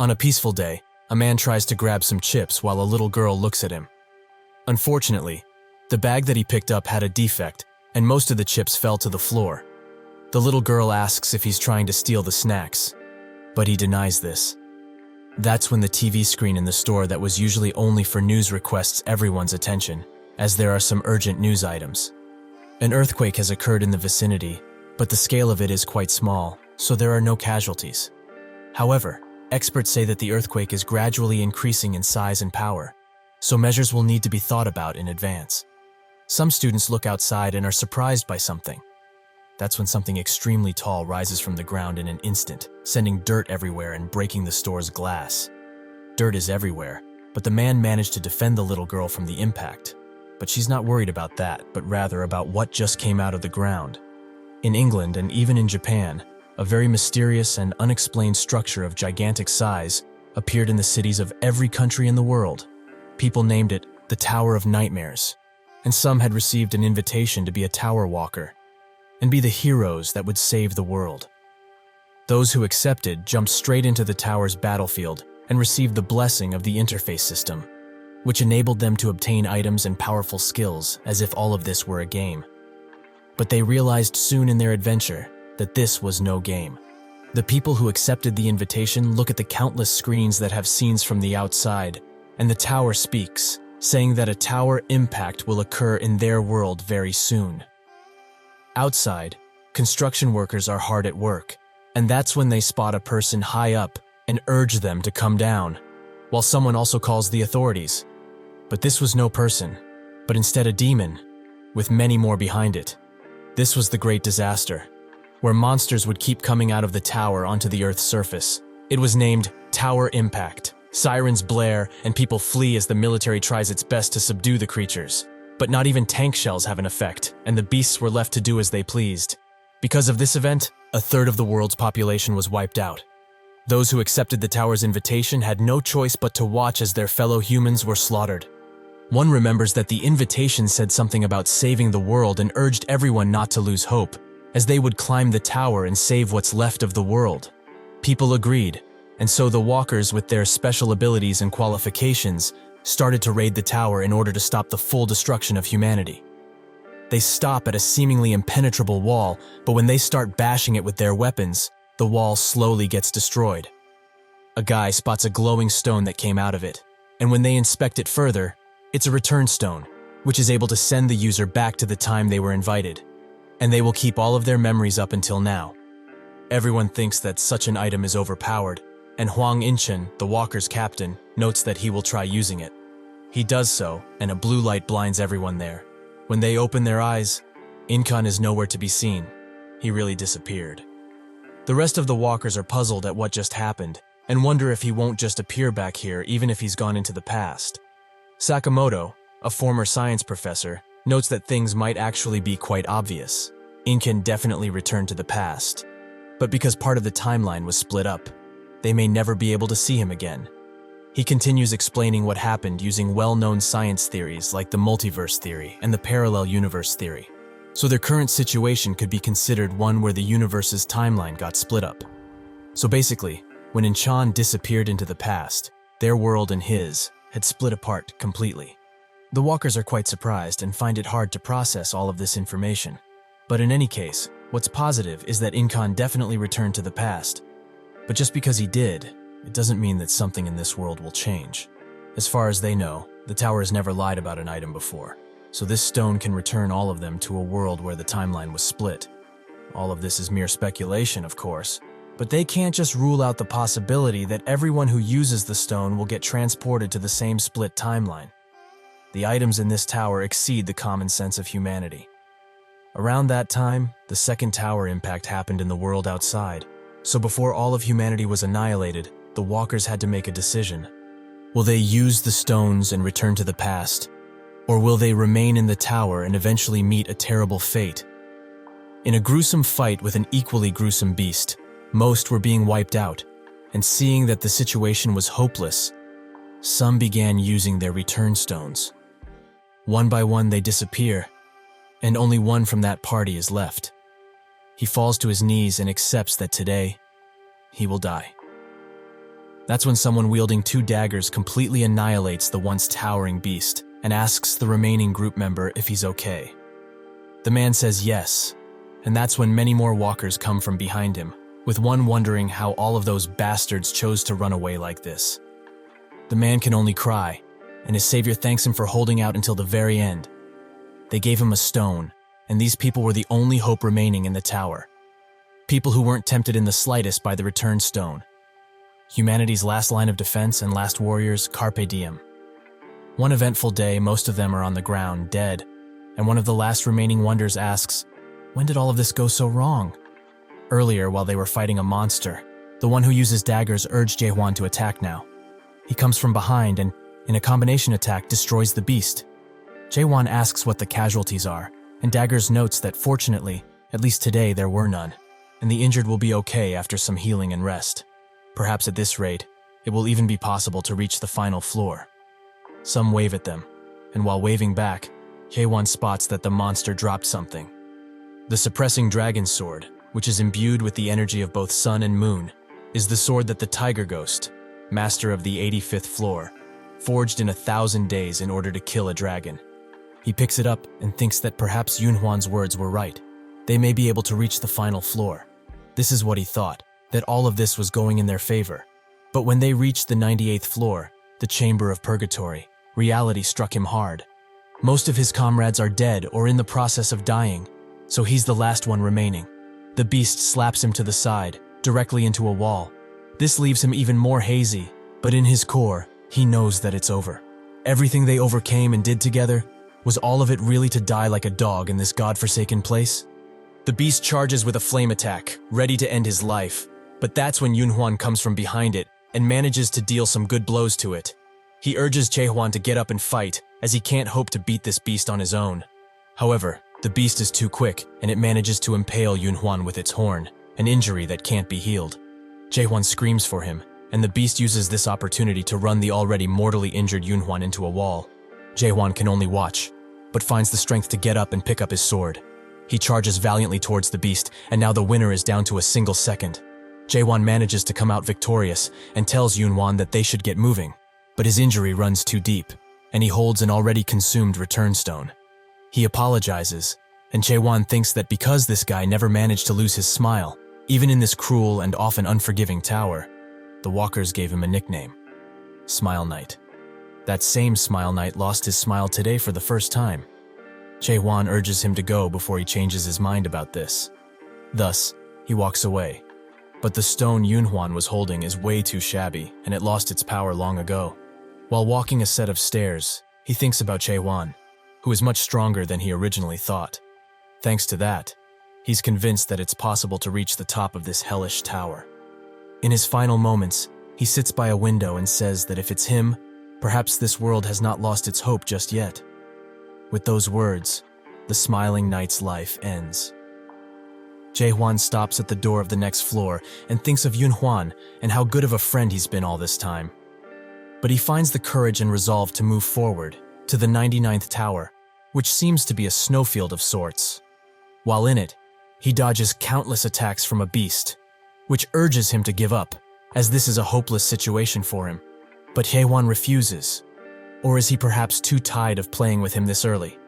On a peaceful day, a man tries to grab some chips while a little girl looks at him. Unfortunately, the bag that he picked up had a defect, and most of the chips fell to the floor. The little girl asks if he's trying to steal the snacks, but he denies this. That's when the TV screen in the store that was usually only for news requests everyone's attention, as there are some urgent news items. An earthquake has occurred in the vicinity, but the scale of it is quite small, so there are no casualties. However, experts say that the earthquake is gradually increasing in size and power, so measures will need to be thought about in advance. Some students look outside and are surprised by something. That's when something extremely tall rises from the ground in an instant, sending dirt everywhere and breaking the store's glass. Dirt is everywhere, but the man managed to defend the little girl from the impact. But she's not worried about that, but rather about what just came out of the ground. In England and even in Japan, a very mysterious and unexplained structure of gigantic size appeared in the cities of every country in the world. People named it the Tower of Nightmares, and some had received an invitation to be a tower walker and be the heroes that would save the world. Those who accepted jumped straight into the tower's battlefield and received the blessing of the interface system, which enabled them to obtain items and powerful skills as if all of this were a game. But they realized soon in their adventure that this was no game. The people who accepted the invitation look at the countless screens that have scenes from the outside, and the tower speaks, saying that a tower impact will occur in their world very soon. Outside, construction workers are hard at work, and that's when they spot a person high up and urge them to come down, while someone also calls the authorities. But this was no person, but instead a demon, with many more behind it. This was the great disaster, where monsters would keep coming out of the tower onto the Earth's surface. It was named Tower Impact. Sirens blare, and people flee as the military tries its best to subdue the creatures. But not even tank shells have an effect, and the beasts were left to do as they pleased. Because of this event, a third of the world's population was wiped out. Those who accepted the tower's invitation had no choice but to watch as their fellow humans were slaughtered. One remembers that the invitation said something about saving the world and urged everyone not to lose hope, as they would climb the tower and save what's left of the world. People agreed, and so the walkers with their special abilities and qualifications started to raid the tower in order to stop the full destruction of humanity. They stop at a seemingly impenetrable wall, but when they start bashing it with their weapons, the wall slowly gets destroyed. A guy spots a glowing stone that came out of it, and when they inspect it further, it's a return stone, which is able to send the user back to the time they were invited, and they will keep all of their memories up until now. Everyone thinks that such an item is overpowered, and Huang Inchen, the walker's captain, notes that he will try using it. He does so, and a blue light blinds everyone there. When they open their eyes, Inkan is nowhere to be seen. He really disappeared. The rest of the walkers are puzzled at what just happened, and wonder if he won't just appear back here even if he's gone into the past. Sakamoto, a former science professor, notes that things might actually be quite obvious. Inkan definitely returned to the past, but because part of the timeline was split up, they may never be able to see him again. He continues explaining what happened using well-known science theories like the multiverse theory and the parallel universe theory. So their current situation could be considered one where the universe's timeline got split up. So basically, when Inchan disappeared into the past, their world and his had split apart completely. The walkers are quite surprised and find it hard to process all of this information. But in any case, what's positive is that Inkan definitely returned to the past. But just because he did, it doesn't mean that something in this world will change. As far as they know, the tower has never lied about an item before, so this stone can return all of them to a world where the timeline was split. All of this is mere speculation, of course, but they can't just rule out the possibility that everyone who uses the stone will get transported to the same split timeline. The items in this tower exceed the common sense of humanity. Around that time, the second tower impact happened in the world outside. So before all of humanity was annihilated, the walkers had to make a decision. Will they use the stones and return to the past? Or will they remain in the tower and eventually meet a terrible fate? In a gruesome fight with an equally gruesome beast, most were being wiped out, and seeing that the situation was hopeless, some began using their return stones. One by one they disappear, and only one from that party is left. He falls to his knees and accepts that today, he will die. That's when someone wielding 2 daggers completely annihilates the once towering beast and asks the remaining group member if he's okay. The man says yes, and that's when many more walkers come from behind him, with one wondering how all of those bastards chose to run away like this. The man can only cry, and his savior thanks him for holding out until the very end. They gave him a stone, and these people were the only hope remaining in the tower. People who weren't tempted in the slightest by the returned stone. Humanity's last line of defense and last warriors, Carpe Diem. One eventful day, most of them are on the ground, dead, and one of the last remaining wonders asks, when did all of this go so wrong? Earlier, while they were fighting a monster, the one who uses daggers urged Jaehwan to attack now. He comes from behind and, in a combination attack, destroys the beast. Jaehwan asks what the casualties are, and Daggers notes that fortunately, at least today, there were none, and the injured will be okay after some healing and rest. Perhaps at this rate, it will even be possible to reach the final floor. Some wave at them, and while waving back, Jaehwan spots that the monster dropped something. The suppressing dragon sword, which is imbued with the energy of both sun and moon, is the sword that the Tiger Ghost, master of the 85th floor, forged in 1,000 days in order to kill a dragon. He picks it up and thinks that perhaps Yunhuan's words were right. They may be able to reach the final floor. This is what he thought, that all of this was going in their favor. But when they reached the 98th floor, the chamber of purgatory, reality struck him hard. Most of his comrades are dead or in the process of dying, so he's the last one remaining. The beast slaps him to the side, directly into a wall. This leaves him even more hazy, but in his core, he knows that it's over. Everything they overcame and did together, was all of it really to die like a dog in this godforsaken place? The beast charges with a flame attack, ready to end his life, but that's when Yunhuan comes from behind it and manages to deal some good blows to it. He urges Jaehwan to get up and fight, as he can't hope to beat this beast on his own. However, the beast is too quick, and it manages to impale Yunhuan with its horn, an injury that can't be healed. Jaehwan screams for him, and the beast uses this opportunity to run the already mortally injured Yunhuan into a wall. Jaehwan can only watch, but finds the strength to get up and pick up his sword. He charges valiantly towards the beast, and now the winner is down to a single second. Jaehwan manages to come out victorious and tells Yunhuan that they should get moving, but his injury runs too deep, and he holds an already consumed return stone. He apologizes, and Jaehwan thinks that because this guy never managed to lose his smile, even in this cruel and often unforgiving tower, the walkers gave him a nickname, Smile Knight. That same Smile Knight lost his smile today for the first time. Jaehwan urges him to go before he changes his mind about this. Thus, he walks away. But the stone Yunhuan was holding is way too shabby, and it lost its power long ago. While walking a set of stairs, he thinks about Jaehwan, who is much stronger than he originally thought. Thanks to that, he's convinced that it's possible to reach the top of this hellish tower. In his final moments, he sits by a window and says that if it's him, perhaps this world has not lost its hope just yet. With those words, the smiling knight's life ends. Jaehwan stops at the door of the next floor and thinks of Yunhuan and how good of a friend he's been all this time. But he finds the courage and resolve to move forward to the 99th tower, which seems to be a snowfield of sorts. While in it, he dodges countless attacks from a beast, which urges him to give up, as this is a hopeless situation for him. But Jaehwan refuses. Or is he perhaps too tired of playing with him this early?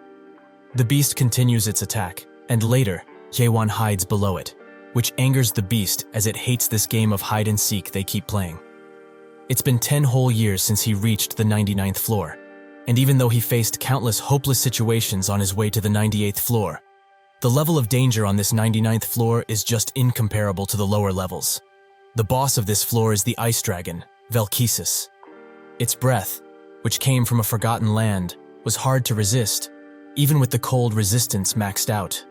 The beast continues its attack, and later, Jaehwan hides below it, which angers the beast as it hates this game of hide-and-seek they keep playing. It's been 10 whole years since he reached the 99th floor, and even though he faced countless hopeless situations on his way to the 98th floor, the level of danger on this 99th floor is just incomparable to the lower levels. The boss of this floor is the ice dragon, Velkisus. Its breath, which came from a forgotten land, was hard to resist, even with the cold resistance maxed out.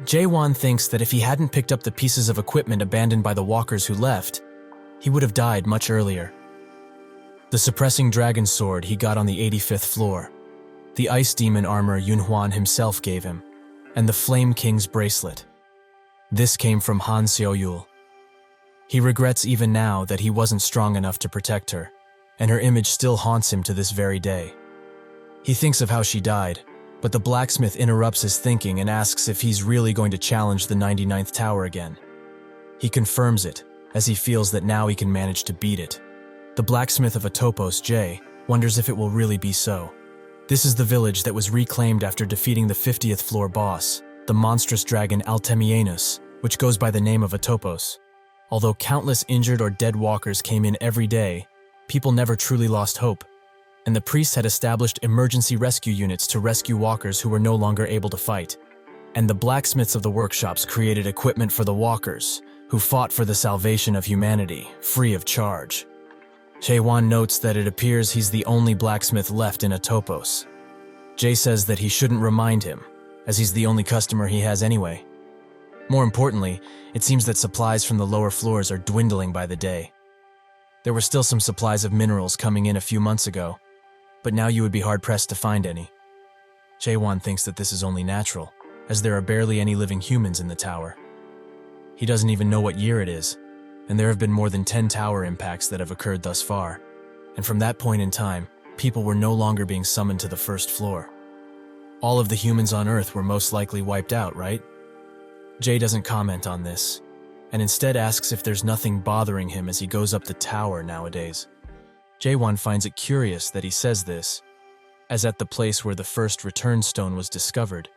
Jaehwan thinks that if he hadn't picked up the pieces of equipment abandoned by the walkers who left, he would have died much earlier. The suppressing dragon sword he got on the 85th floor, the ice demon armor Yunhuan himself gave him, and the Flame King's bracelet. This came from Han Xiaoyul. He regrets even now that he wasn't strong enough to protect her, and her image still haunts him to this very day. He thinks of how she died, but the blacksmith interrupts his thinking and asks if he's really going to challenge the 99th tower again. He confirms it, as he feels that now he can manage to beat it. The blacksmith of Atopos, Jae, wonders if it will really be so. This is the village that was reclaimed after defeating the 50th floor boss, the monstrous dragon Altemianus, which goes by the name of Atopos. Although countless injured or dead walkers came in every day, people never truly lost hope, and the priests had established emergency rescue units to rescue walkers who were no longer able to fight. And the blacksmiths of the workshops created equipment for the walkers, who fought for the salvation of humanity, free of charge. Jaehwan notes that it appears he's the only blacksmith left in Atopos. Jae says that he shouldn't remind him, as he's the only customer he has anyway. More importantly, it seems that supplies from the lower floors are dwindling by the day. There were still some supplies of minerals coming in a few months ago, but now you would be hard-pressed to find any. Jaehwan thinks that this is only natural, as there are barely any living humans in the tower. He doesn't even know what year it is, and there have been more than 10 tower impacts that have occurred thus far, and from that point in time, people were no longer being summoned to the first floor. All of the humans on Earth were most likely wiped out, right? Jae doesn't comment on this, and instead asks if there's nothing bothering him as he goes up the tower nowadays. Jaehwan finds it curious that he says this, as at the place where the first return stone was discovered,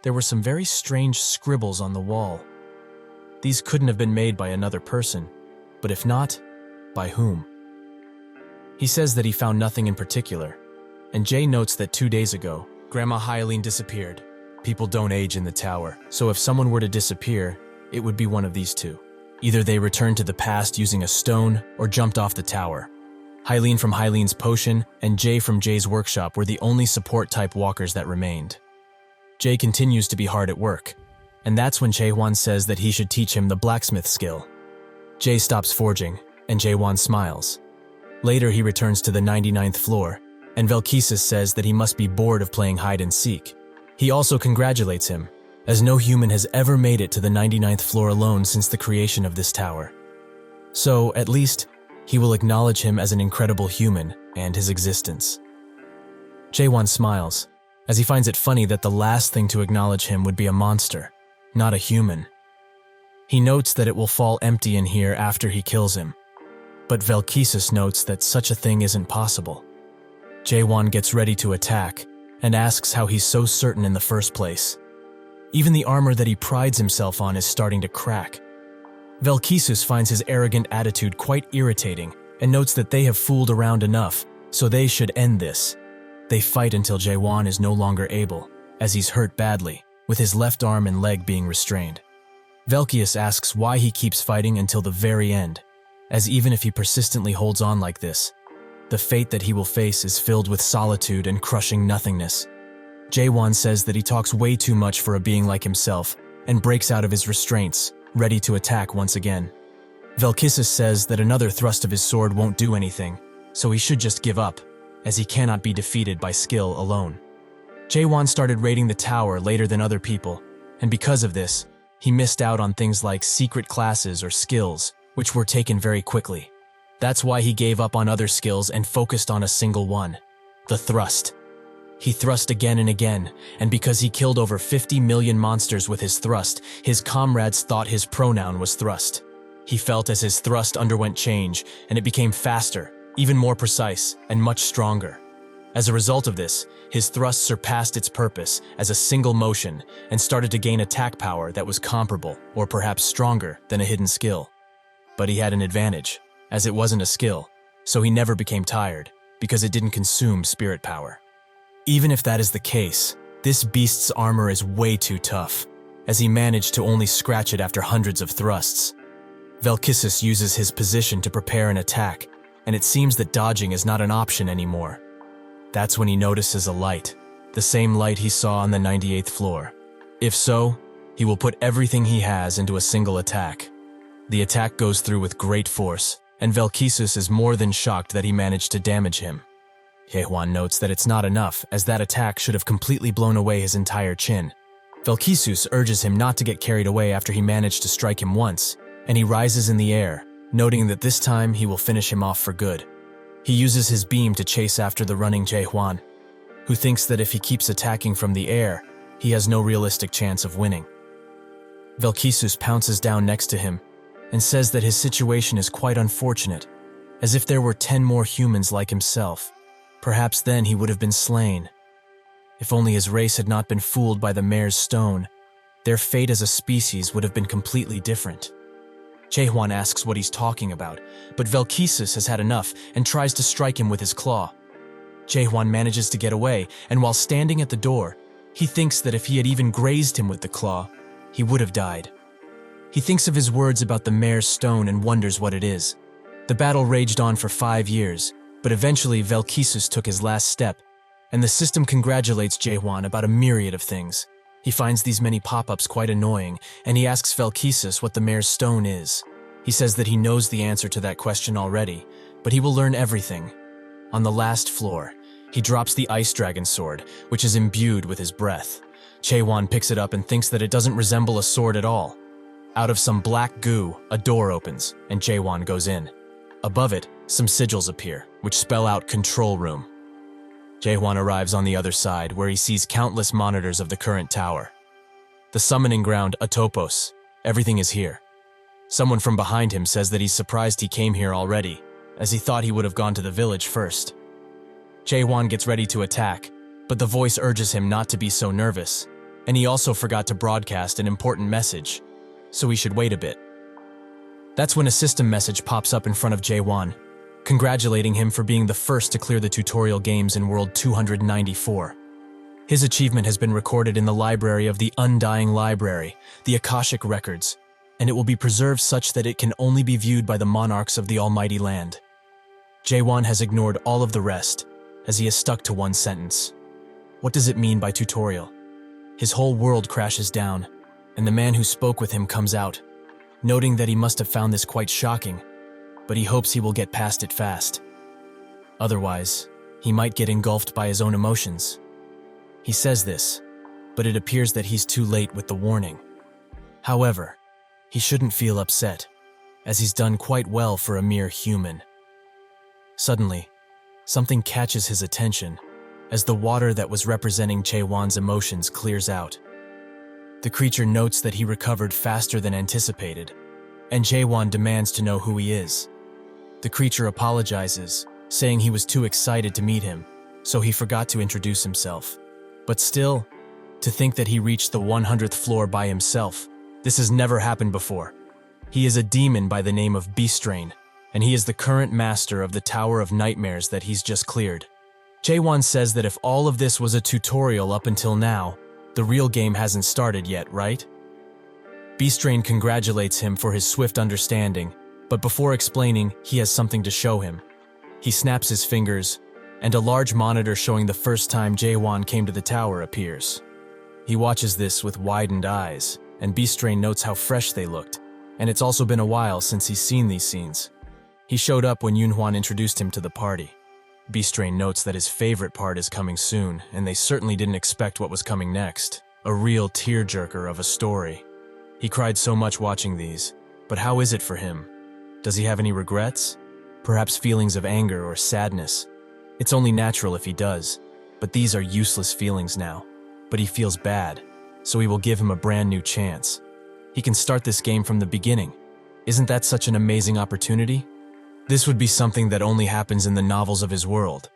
there were some very strange scribbles on the wall. These couldn't have been made by another person, but if not, by whom? He says that he found nothing in particular, and Jae notes that 2 days ago, Grandma Hyalene disappeared. People don't age in the tower, so if someone were to disappear, it would be one of these two. Either they returned to the past using a stone or jumped off the tower. Hyalene from Hyalene's potion and Jae from Jae's workshop were the only support-type walkers that remained. Jae continues to be hard at work, and that's when Jaehwan says that he should teach him the blacksmith skill. Jae stops forging, and Jaehwan smiles. Later he returns to the 99th floor, and Velkisus says that he must be bored of playing hide-and-seek. He also congratulates him, as no human has ever made it to the 99th floor alone since the creation of this tower. So, at least, he will acknowledge him as an incredible human and his existence. Jaehwan smiles, as he finds it funny that the last thing to acknowledge him would be a monster, not a human. He notes that it will fall empty in here after he kills him, but Velkisus notes that such a thing isn't possible. Jaehwan gets ready to attack and asks how he's so certain in the first place. Even the armor that he prides himself on is starting to crack. Velkisus finds his arrogant attitude quite irritating and notes that they have fooled around enough, so they should end this. They fight until Jaehwan is no longer able, as he's hurt badly, with his left arm and leg being restrained. Velkisus asks why he keeps fighting until the very end, as even if he persistently holds on like this, the fate that he will face is filled with solitude and crushing nothingness. Jaehwan says that he talks way too much for a being like himself and breaks out of his restraints, ready to attack once again. Velkisus says that another thrust of his sword won't do anything, so he should just give up, as he cannot be defeated by skill alone. Jaehwan started raiding the tower later than other people, and because of this, he missed out on things like secret classes or skills, which were taken very quickly. That's why he gave up on other skills and focused on a single one, the thrust. He thrust again and again, and because he killed over 50 million monsters with his thrust, his comrades thought his pronoun was thrust. He felt as his thrust underwent change, and it became faster, even more precise, and much stronger. As a result of this, his thrust surpassed its purpose as a single motion and started to gain attack power that was comparable, or perhaps stronger, than a hidden skill. But he had an advantage, as it wasn't a skill, so he never became tired, because it didn't consume spirit power. Even if that is the case, this beast's armor is way too tough, as he managed to only scratch it after hundreds of thrusts. Velkisus uses his position to prepare an attack, and it seems that dodging is not an option anymore. That's when he notices a light, the same light he saw on the 98th floor. If so, he will put everything he has into a single attack. The attack goes through with great force, and Velkisus is more than shocked that he managed to damage him. Jaehwan notes that it's not enough, as that attack should have completely blown away his entire chin. Velkisus urges him not to get carried away after he managed to strike him once, and he rises in the air, noting that this time he will finish him off for good. He uses his beam to chase after the running Jaehwan, who thinks that if he keeps attacking from the air, he has no realistic chance of winning. Velkisus pounces down next to him and says that his situation is quite unfortunate, as if there were 10 more humans like himself. Perhaps then he would have been slain. If only his race had not been fooled by the mayor's stone, their fate as a species would have been completely different. Jaehwan asks what he's talking about, but Velkisus has had enough and tries to strike him with his claw. Jaehwan manages to get away, and while standing at the door, he thinks that if he had even grazed him with the claw, he would have died. He thinks of his words about the mayor's stone and wonders what it is. The battle raged on for 5 years, but eventually Velkisus took his last step, and the system congratulates Jaehwan about a myriad of things. He finds these many pop-ups quite annoying, and he asks Velkisus what the mayor's stone is. He says that he knows the answer to that question already, but he will learn everything. On the last floor, he drops the ice dragon sword, which is imbued with his breath. Jaehwan picks it up and thinks that it doesn't resemble a sword at all. Out of some black goo, a door opens, and Jaehwan goes in. Above it, some sigils appear, which spell out Control Room. Jaehwan arrives on the other side, where he sees countless monitors of the current tower. The summoning ground, Atopos. Everything is here. Someone from behind him says that he's surprised he came here already, as he thought he would have gone to the village first. Jaehwan gets ready to attack, but the voice urges him not to be so nervous, and he also forgot to broadcast an important message, so he should wait a bit. That's when a system message pops up in front of Jaehwan, congratulating him for being the first to clear the tutorial games in World 294. His achievement has been recorded in the library of the Undying Library, the Akashic Records, and it will be preserved such that it can only be viewed by the monarchs of the Almighty Land. Jaehwan has ignored all of the rest, as he is stuck to one sentence. What does it mean by tutorial? His whole world crashes down, and the man who spoke with him comes out, noting that he must have found this quite shocking, but he hopes he will get past it fast. Otherwise, he might get engulfed by his own emotions. He says this, but it appears that he's too late with the warning. However, he shouldn't feel upset, as he's done quite well for a mere human. Suddenly, something catches his attention as the water that was representing Jaehwan's emotions clears out. The creature notes that he recovered faster than anticipated, and Jaehwan demands to know who he is. The creature apologizes, saying he was too excited to meet him, so he forgot to introduce himself. But still, to think that he reached the 100th floor by himself, this has never happened before. He is a demon by the name of Beastrain, and he is the current master of the Tower of Nightmares that he's just cleared. Jaehwan says that if all of this was a tutorial up until now, the real game hasn't started yet, right? Beastrain congratulates him for his swift understanding, but before explaining, he has something to show him. He snaps his fingers, and a large monitor showing the first time Jaehwan came to the tower appears. He watches this with widened eyes, and Beastrain notes how fresh they looked, and it's also been a while since he's seen these scenes. He showed up when Yunhwan introduced him to the party. Beastrain notes that his favorite part is coming soon, and they certainly didn't expect what was coming next. A real tearjerker of a story. He cried so much watching these, but how is it for him? Does he have any regrets? Perhaps feelings of anger or sadness? It's only natural if he does, but these are useless feelings now. But he feels bad, so we will give him a brand new chance. He can start this game from the beginning. Isn't that such an amazing opportunity? This would be something that only happens in the novels of his world,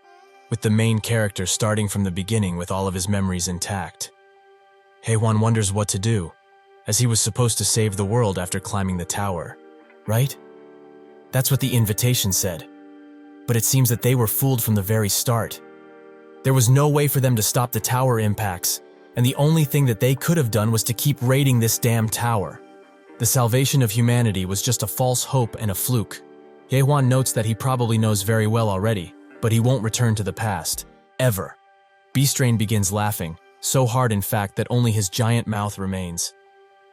with the main character starting from the beginning with all of his memories intact. Jaehwan wonders what to do, as he was supposed to save the world after climbing the tower, right? That's what the invitation said. But it seems that they were fooled from the very start. There was no way for them to stop the tower impacts, and the only thing that they could have done was to keep raiding this damn tower. The salvation of humanity was just a false hope and a fluke. Jaehwan notes that he probably knows very well already, but he won't return to the past. Ever. Beastrain begins laughing, so hard in fact that only his giant mouth remains.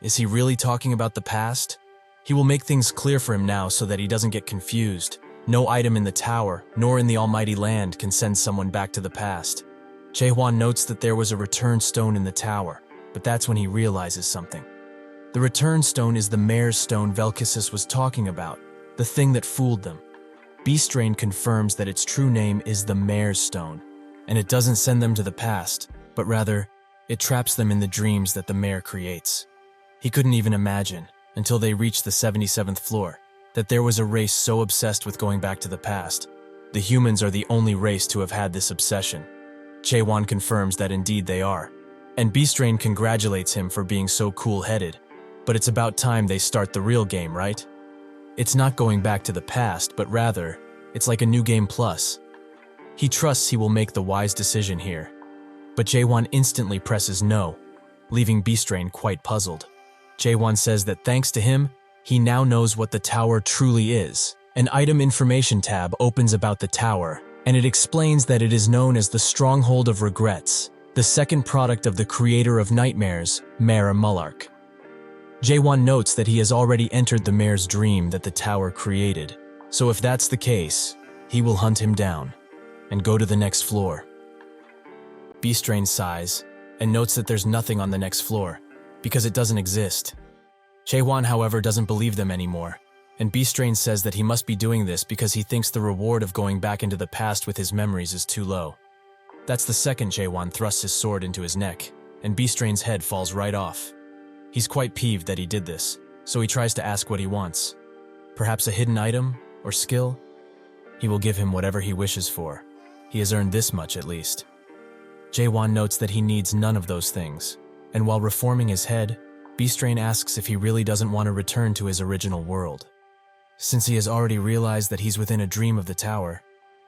Is he really talking about the past? He will make things clear for him now so that he doesn't get confused. No item in the tower, nor in the Almighty Land, can send someone back to the past. Jaehwan notes that there was a return stone in the tower, but that's when he realizes something. The return stone is the mayor's stone Velkisus was talking about, the thing that fooled them. Beastrain confirms that its true name is the mayor's stone, and it doesn't send them to the past, but rather, it traps them in the dreams that the mayor creates. He couldn't even imagine, until they reached the 77th floor, that there was a race so obsessed with going back to the past. The humans are the only race to have had this obsession. Jaehwan confirms that indeed they are, and Beastrain congratulates him for being so cool-headed. But it's about time they start the real game, right? It's not going back to the past, but rather, it's like a new game plus. He trusts he will make the wise decision here. But Jaehwan instantly presses no, leaving Beastrain quite puzzled. Jaehwan says that thanks to him, he now knows what the tower truly is. An item information tab opens about the tower, and it explains that it is known as the Stronghold of Regrets, the second product of the creator of nightmares, Mayor Mullark. Jaehwan notes that he has already entered the mayor's dream that the tower created, so if that's the case, he will hunt him down and go to the next floor. Beastrain sighs and notes that there's nothing on the next floor, because it doesn't exist. Jaehwan, however, doesn't believe them anymore, and Beastrain says that he must be doing this because he thinks the reward of going back into the past with his memories is too low. That's the second Jaehwan thrusts his sword into his neck, and Beastrain's head falls right off. He's quite peeved that he did this, so he tries to ask what he wants. Perhaps a hidden item or skill? He will give him whatever he wishes for. He has earned this much at least. Jaehwan notes that he needs none of those things, and while reforming his head, Beastrain asks if he really doesn't want to return to his original world. Since he has already realized that he's within a dream of the tower,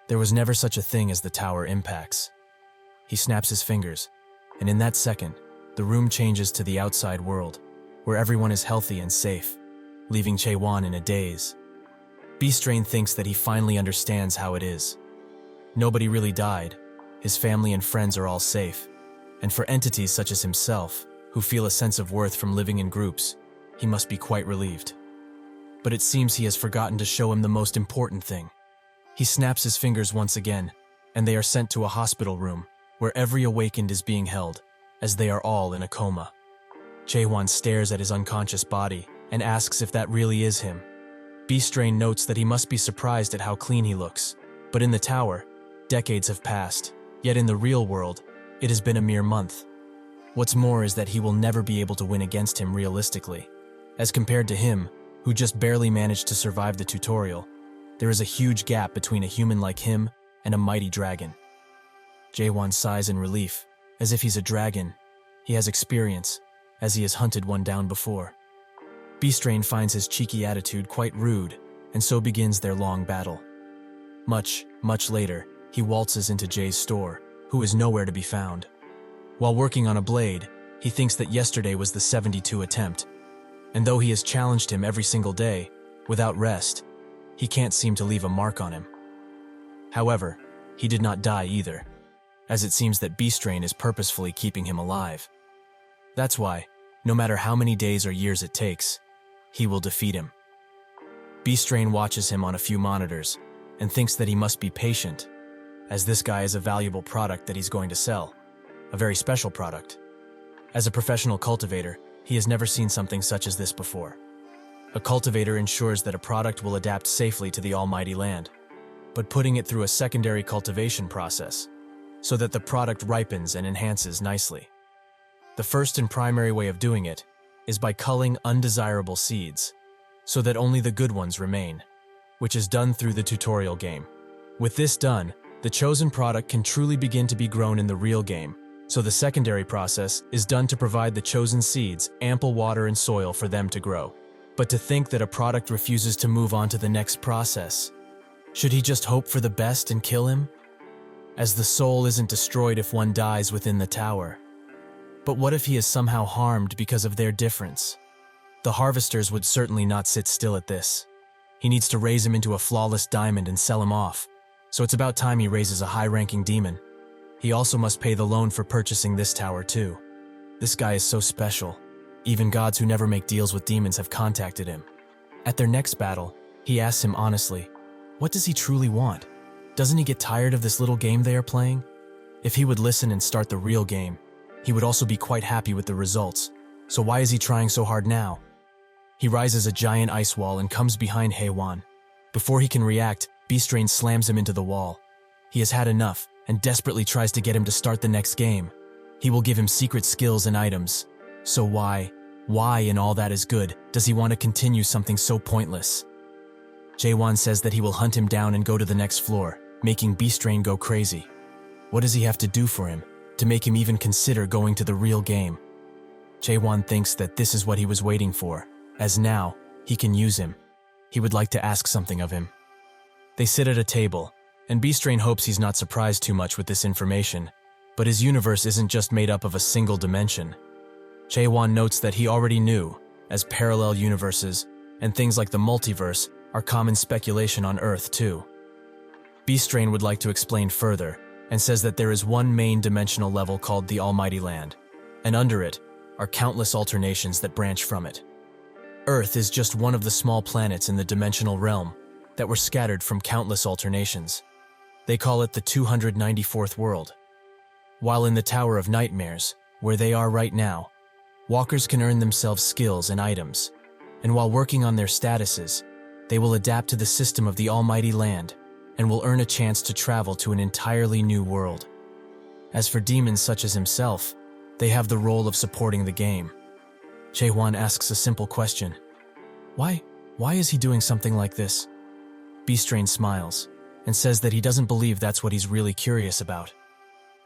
there was never such a thing as the tower impacts. He snaps his fingers, and in that second, the room changes to the outside world, where everyone is healthy and safe, leaving Jaehwan in a daze. Beastrain thinks that he finally understands how it is. Nobody really died, his family and friends are all safe, and for entities such as himself, who feel a sense of worth from living in groups, he must be quite relieved. But it seems he has forgotten to show him the most important thing. He snaps his fingers once again, and they are sent to a hospital room, where every awakened is being held, as they are all in a coma. Jaehwan stares at his unconscious body and asks if that really is him. Beastrain notes that he must be surprised at how clean he looks, but in the tower, decades have passed, yet in the real world, it has been a mere month. What's more is that he will never be able to win against him realistically. As compared to him, who just barely managed to survive the tutorial, there is a huge gap between a human like him and a mighty dragon. Jaehwan sighs in relief. As if he's a dragon, he has experience, as he has hunted one down before. Beastrain finds his cheeky attitude quite rude, and so begins their long battle. Much later, he waltzes into Jay's store, who is nowhere to be found. While working on a blade, he thinks that yesterday was the 72 attempt, and though he has challenged him every single day, without rest, he can't seem to leave a mark on him. However, he did not die either, as it seems that Beastrain is purposefully keeping him alive. That's why, no matter how many days or years it takes, he will defeat him. Beastrain watches him on a few monitors and thinks that he must be patient, as this guy is a valuable product that he's going to sell, a very special product. As a professional cultivator, he has never seen something such as this before. A cultivator ensures that a product will adapt safely to the almighty land, but putting it through a secondary cultivation process, so that the product ripens and enhances nicely. The first and primary way of doing it is by culling undesirable seeds, so that only the good ones remain, which is done through the tutorial game. With this done, the chosen product can truly begin to be grown in the real game, so the secondary process is done to provide the chosen seeds ample water and soil for them to grow. But to think that a product refuses to move on to the next process, should he just hope for the best and kill him? As the soul isn't destroyed if one dies within the tower. But what if he is somehow harmed because of their difference? The harvesters would certainly not sit still at this. He needs to raise him into a flawless diamond and sell him off, so it's about time he raises a high-ranking demon. He also must pay the loan for purchasing this tower too. This guy is so special. Even gods who never make deals with demons have contacted him. At their next battle, he asks him honestly, what does he truly want? Doesn't he get tired of this little game they are playing? If he would listen and start the real game, he would also be quite happy with the results. So why is he trying so hard now? He rises a giant ice wall and comes behind Jaehwan. Before he can react, Beastrain slams him into the wall. He has had enough and desperately tries to get him to start the next game. He will give him secret skills and items. So why in all that is good, does he want to continue something so pointless? Jaehwan says that he will hunt him down and go to the next floor, making Beastrain go crazy. What does he have to do for him to make him even consider going to the real game? Jaehwan thinks that this is what he was waiting for, as now he can use him. He would like to ask something of him. They sit at a table, and Beastrain hopes he's not surprised too much with this information, but his universe isn't just made up of a single dimension. Jaehwan notes that he already knew, as parallel universes and things like the multiverse are common speculation on Earth too. Beastrain would like to explain further, and says that there is one main dimensional level called the Almighty Land, and under it are countless alternations that branch from it. Earth is just one of the small planets in the dimensional realm that were scattered from countless alternations. They call it the 294th world. While in the Tower of Nightmares, where they are right now, walkers can earn themselves skills and items, and while working on their statuses, they will adapt to the system of the Almighty Land and will earn a chance to travel to an entirely new world. As for demons such as himself, they have the role of supporting the game. Jaehwan asks a simple question. Why is he doing something like this? Beastrain smiles and says that he doesn't believe that's what he's really curious about.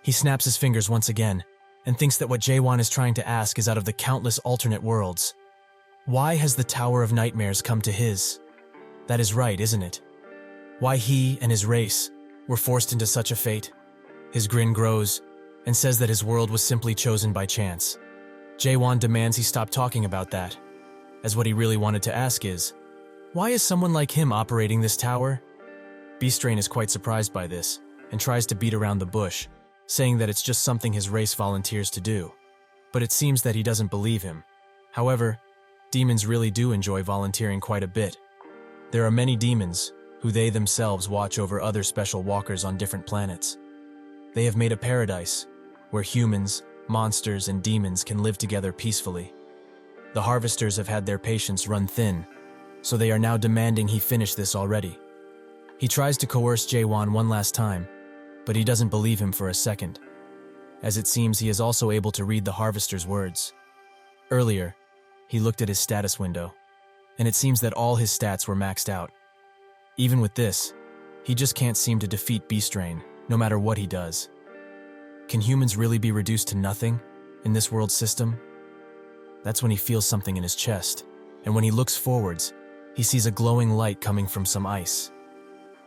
He snaps his fingers once again and thinks that what Jaehwan is trying to ask is out of the countless alternate worlds. Why has the Tower of Nightmares come to his? That is right, isn't it? Why he and his race were forced into such a fate? His grin grows and says that his world was simply chosen by chance. Jaehwan demands he stop talking about that, as what he really wanted to ask is, why is someone like him operating this tower? Beastrain is quite surprised by this and tries to beat around the bush, saying that it's just something his race volunteers to do. But it seems that he doesn't believe him. However, demons really do enjoy volunteering quite a bit. There are many demons who they themselves watch over other special walkers on different planets. They have made a paradise where humans, monsters, and demons can live together peacefully. The harvesters have had their patience run thin, so they are now demanding he finish this already. He tries to coerce Jaehwan one last time, but he doesn't believe him for a second, as it seems he is also able to read the harvester's words. Earlier, he looked at his status window, and it seems that all his stats were maxed out. Even with this, he just can't seem to defeat Beastrain, no matter what he does. Can humans really be reduced to nothing in this world system? That's when he feels something in his chest, and when he looks forwards, he sees a glowing light coming from some ice.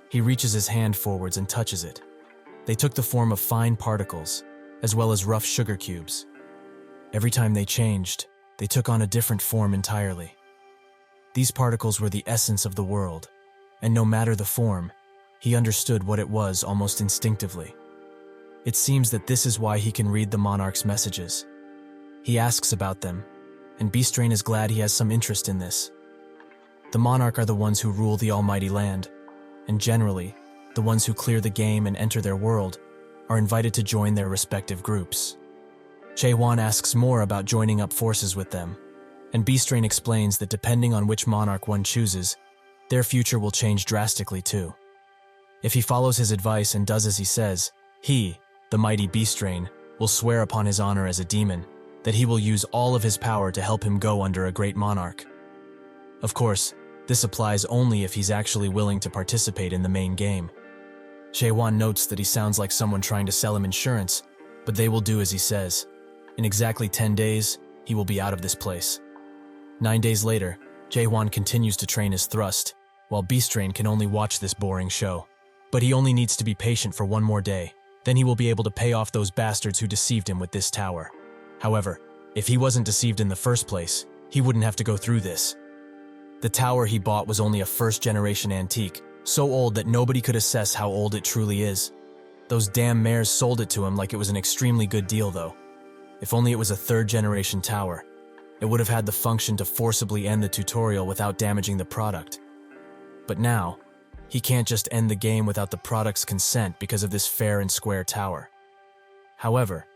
He reaches his hand forwards and touches it. They took the form of fine particles, as well as rough sugar cubes. Every time they changed, they took on a different form entirely. These particles were the essence of the world, and no matter the form, he understood what it was almost instinctively. It seems that this is why he can read the monarch's messages. He asks about them, and Beastrain is glad he has some interest in this. The monarch are the ones who rule the Almighty Land, and generally, the ones who clear the game and enter their world are invited to join their respective groups. Jaehwan asks more about joining up forces with them, and Beastrain explains that depending on which monarch one chooses, their future will change drastically too. If he follows his advice and does as he says, he, the mighty Beastrain, will swear upon his honor as a demon that he will use all of his power to help him go under a great monarch. Of course, this applies only if he's actually willing to participate in the main game. Jaehwan notes that he sounds like someone trying to sell him insurance, but they will do as he says. In exactly 10 days, he will be out of this place. 9 days later, Jaehwan continues to train his thrust, while Beastrain can only watch this boring show. But he only needs to be patient for one more day, then he will be able to pay off those bastards who deceived him with this tower. However, if he wasn't deceived in the first place, he wouldn't have to go through this. The tower he bought was only a first-generation antique, so old that nobody could assess how old it truly is. Those damn mares sold it to him like it was an extremely good deal though. If only it was a third-generation tower, it would have had the function to forcibly end the tutorial without damaging the product. But now, he can't just end the game without the product's consent because of this fair and square tower. However,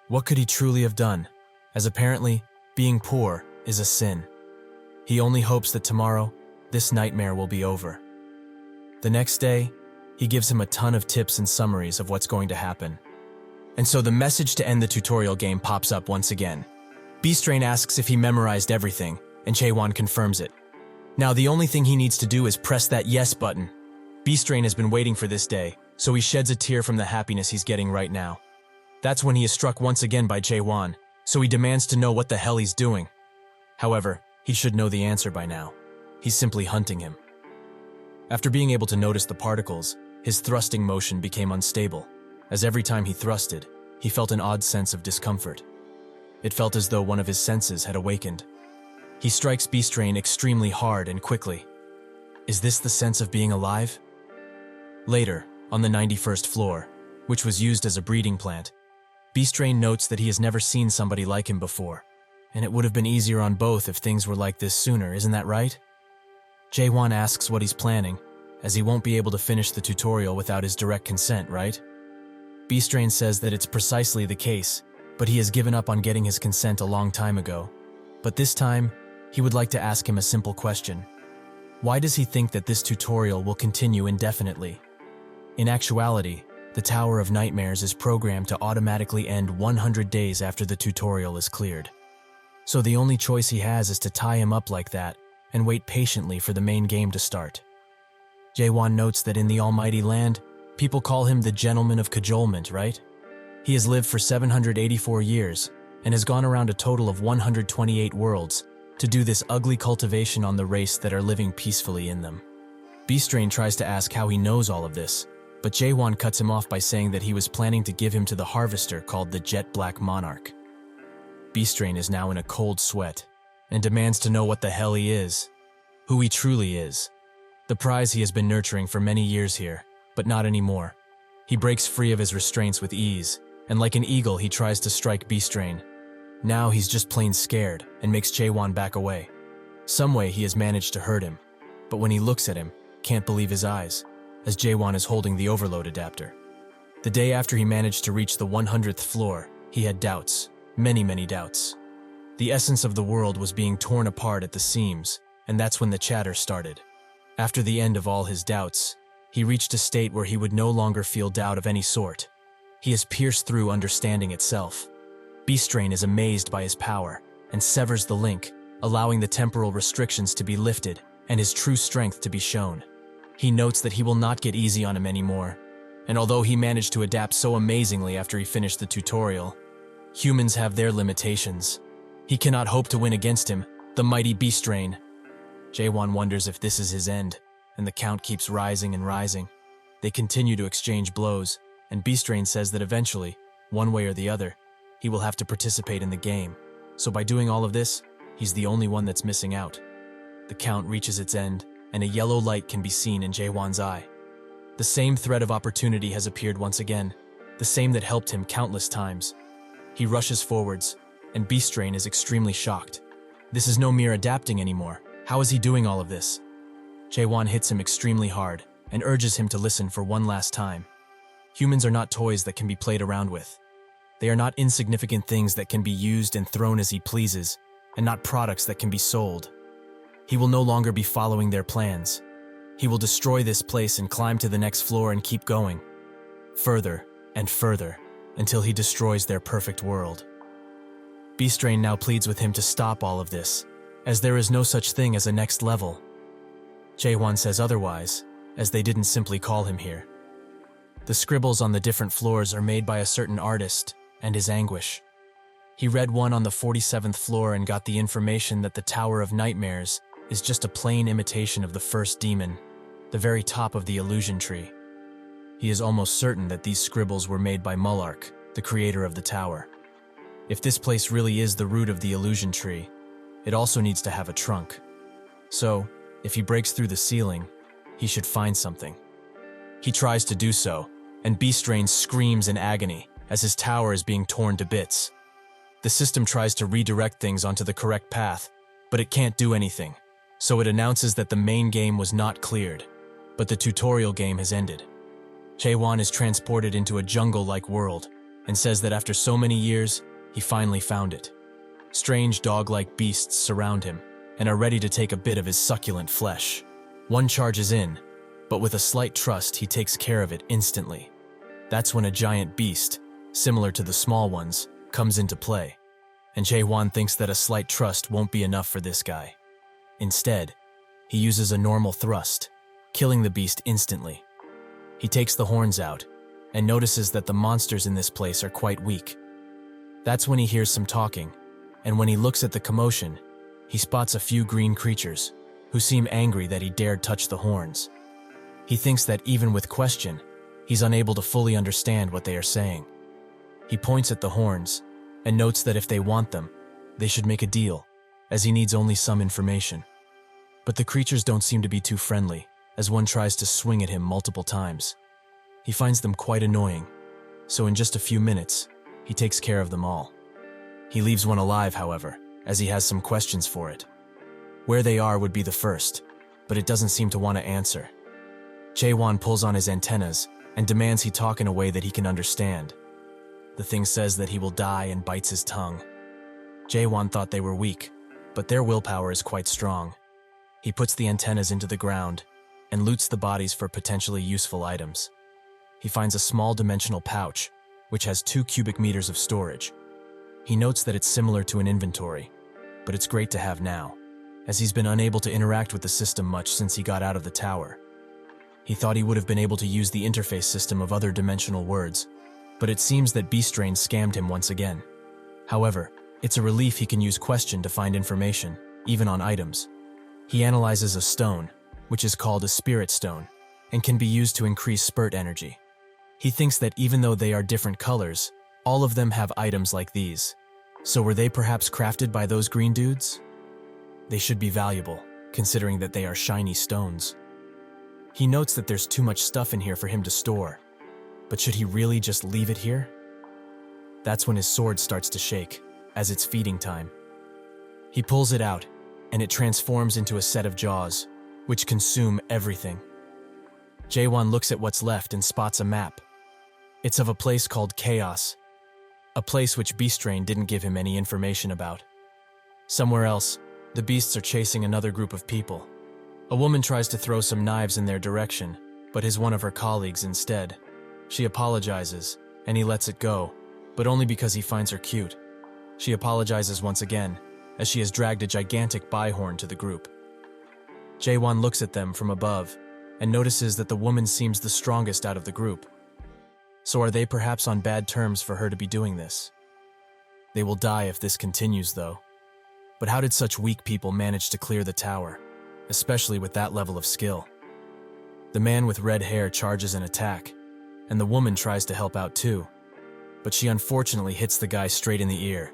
what could he truly have done, as apparently being poor is a sin. He only hopes that tomorrow, this nightmare will be over. The next day, he gives him a ton of tips and summaries of what's going to happen. And so the message to end the tutorial game pops up once again. Beastrain asks if he memorized everything, and Jaehwan confirms it. Now the only thing he needs to do is press that yes button. Beastrain has been waiting for this day, so he sheds a tear from the happiness he's getting right now. That's when he is struck once again by Jaehwan, so he demands to know what the hell he's doing. However, he should know the answer by now. He's simply hunting him. After being able to notice the particles, his thrusting motion became unstable, as every time he thrusted, he felt an odd sense of discomfort. It felt as though one of his senses had awakened. He strikes Beastrain extremely hard and quickly. Is this the sense of being alive? Later, on the 91st floor, which was used as a breeding plant, Beastrain notes that he has never seen somebody like him before, and it would have been easier on both if things were like this sooner, isn't that right? Jaehwan asks what he's planning, as he won't be able to finish the tutorial without his direct consent, right? Beastrain says that it's precisely the case, but he has given up on getting his consent a long time ago. But this time, he would like to ask him a simple question. Why does he think that this tutorial will continue indefinitely? In actuality, the Tower of Nightmares is programmed to automatically end 100 days after the tutorial is cleared. So the only choice he has is to tie him up like that and wait patiently for the main game to start. Jaehwan notes that in the Almighty Land, people call him the Gentleman of Cajolement, right? He has lived for 784 years and has gone around a total of 128 worlds to do this ugly cultivation on the race that are living peacefully in them. Beastrain tries to ask how he knows all of this, but Jaehwan cuts him off by saying that he was planning to give him to the harvester called the Jet Black Monarch. Beastrain is now in a cold sweat and demands to know what the hell he is, who he truly is. The prize he has been nurturing for many years here, but not anymore. He breaks free of his restraints with ease, and like an eagle he tries to strike Beastrain. Now he's just plain scared and makes Jaehwan back away. Some way he has managed to hurt him, but when he looks at him, can't believe his eyes, as Jaehwan is holding the overload adapter. The day after he managed to reach the 100th floor, he had doubts, many doubts. The essence of the world was being torn apart at the seams, and that's when the chatter started. After the end of all his doubts, he reached a state where he would no longer feel doubt of any sort. He is pierced through understanding itself. Beastrain is amazed by his power and severs the link, allowing the temporal restrictions to be lifted and his true strength to be shown. He notes that he will not get easy on him anymore, and although he managed to adapt so amazingly after he finished the tutorial, humans have their limitations. He cannot hope to win against him, the mighty Beastrain. Jaehwan wonders if this is his end, and the count keeps rising and rising. They continue to exchange blows, and Beastrain says that eventually, one way or the other, he will have to participate in the game. So by doing all of this, he's the only one that's missing out. The count reaches its end, and a yellow light can be seen in Jaehwan's eye. The same thread of opportunity has appeared once again, the same that helped him countless times. He rushes forwards, and Beastrain is extremely shocked. This is no mere adapting anymore. How is he doing all of this? Jaehwan hits him extremely hard and urges him to listen for one last time. Humans are not toys that can be played around with. They are not insignificant things that can be used and thrown as he pleases, and not products that can be sold. He will no longer be following their plans. He will destroy this place and climb to the next floor and keep going, further and further, until he destroys their perfect world. Beastrain now pleads with him to stop all of this, as there is no such thing as a next level. Jaehwan says otherwise, as they didn't simply call him here. The scribbles on the different floors are made by a certain artist, and his anguish. He read one on the 47th floor and got the information that the Tower of Nightmares is just a plain imitation of the first demon, the very top of the illusion tree. He is almost certain that these scribbles were made by Mullark, the creator of the tower. If this place really is the root of the illusion tree, it also needs to have a trunk. So, if he breaks through the ceiling, he should find something. He tries to do so, and Beastrain screams in agony as his tower is being torn to bits. The system tries to redirect things onto the correct path, but it can't do anything, so it announces that the main game was not cleared, but the tutorial game has ended. Jaehwan is transported into a jungle-like world, and says that after so many years, he finally found it. Strange dog-like beasts surround him, and are ready to take a bit of his succulent flesh. One charges in, but with a slight trust he takes care of it instantly. That's when a giant beast, similar to the small ones, comes into play, and Jaehwan thinks that a slight trust won't be enough for this guy. Instead, He uses a normal thrust, killing the beast instantly. He takes the horns out and notices that the monsters in this place are quite weak. That's when he hears some talking, and when he looks at the commotion, he spots a few green creatures who seem angry that he dared touch the horns. He thinks that even with question, he's unable to fully understand what they are saying. He points at the horns and notes that if they want them, they should make a deal, as he needs only some information. But the creatures don't seem to be too friendly, as one tries to swing at him multiple times. He finds them quite annoying, so in just a few minutes, he takes care of them all. He leaves one alive, however, as he has some questions for it. Where they are would be the first, but it doesn't seem to want to answer. Jaehwan pulls on his antennas and demands he talk in a way that he can understand. The thing says that he will die and bites his tongue. Jaehwan thought they were weak, but their willpower is quite strong. He puts the antennas into the ground and loots the bodies for potentially useful items. He finds a small dimensional pouch, which has 2 cubic meters of storage. He notes that it's similar to an inventory, but it's great to have now, as he's been unable to interact with the system much since he got out of the tower. He thought he would have been able to use the interface system of other dimensional words, but it seems that Beastrain scammed him once again. However, it's a relief he can use question to find information, even on items. He analyzes a stone, which is called a spirit stone, and can be used to increase spurt energy. He thinks that even though they are different colors, all of them have items like these. So were they perhaps crafted by those green dudes? They should be valuable, considering that they are shiny stones. He notes that there's too much stuff in here for him to store, but should he really just leave it here? That's when his sword starts to shake, as it's feeding time. He pulls it out, and it transforms into a set of jaws, which consume everything. Jaehwan looks at what's left and spots a map. It's of a place called Chaos, a place which Beastrain didn't give him any information about. Somewhere else, the beasts are chasing another group of people. A woman tries to throw some knives in their direction, but is one of her colleagues instead. She apologizes, and he lets it go, but only because he finds her cute. She apologizes once again, as she has dragged a gigantic byhorn to the group. Jaehwan looks at them from above, and notices that the woman seems the strongest out of the group. So are they perhaps on bad terms for her to be doing this? They will die if this continues, though. But how did such weak people manage to clear the tower, especially with that level of skill? The man with red hair charges an attack, and the woman tries to help out too, but she unfortunately hits the guy straight in the ear.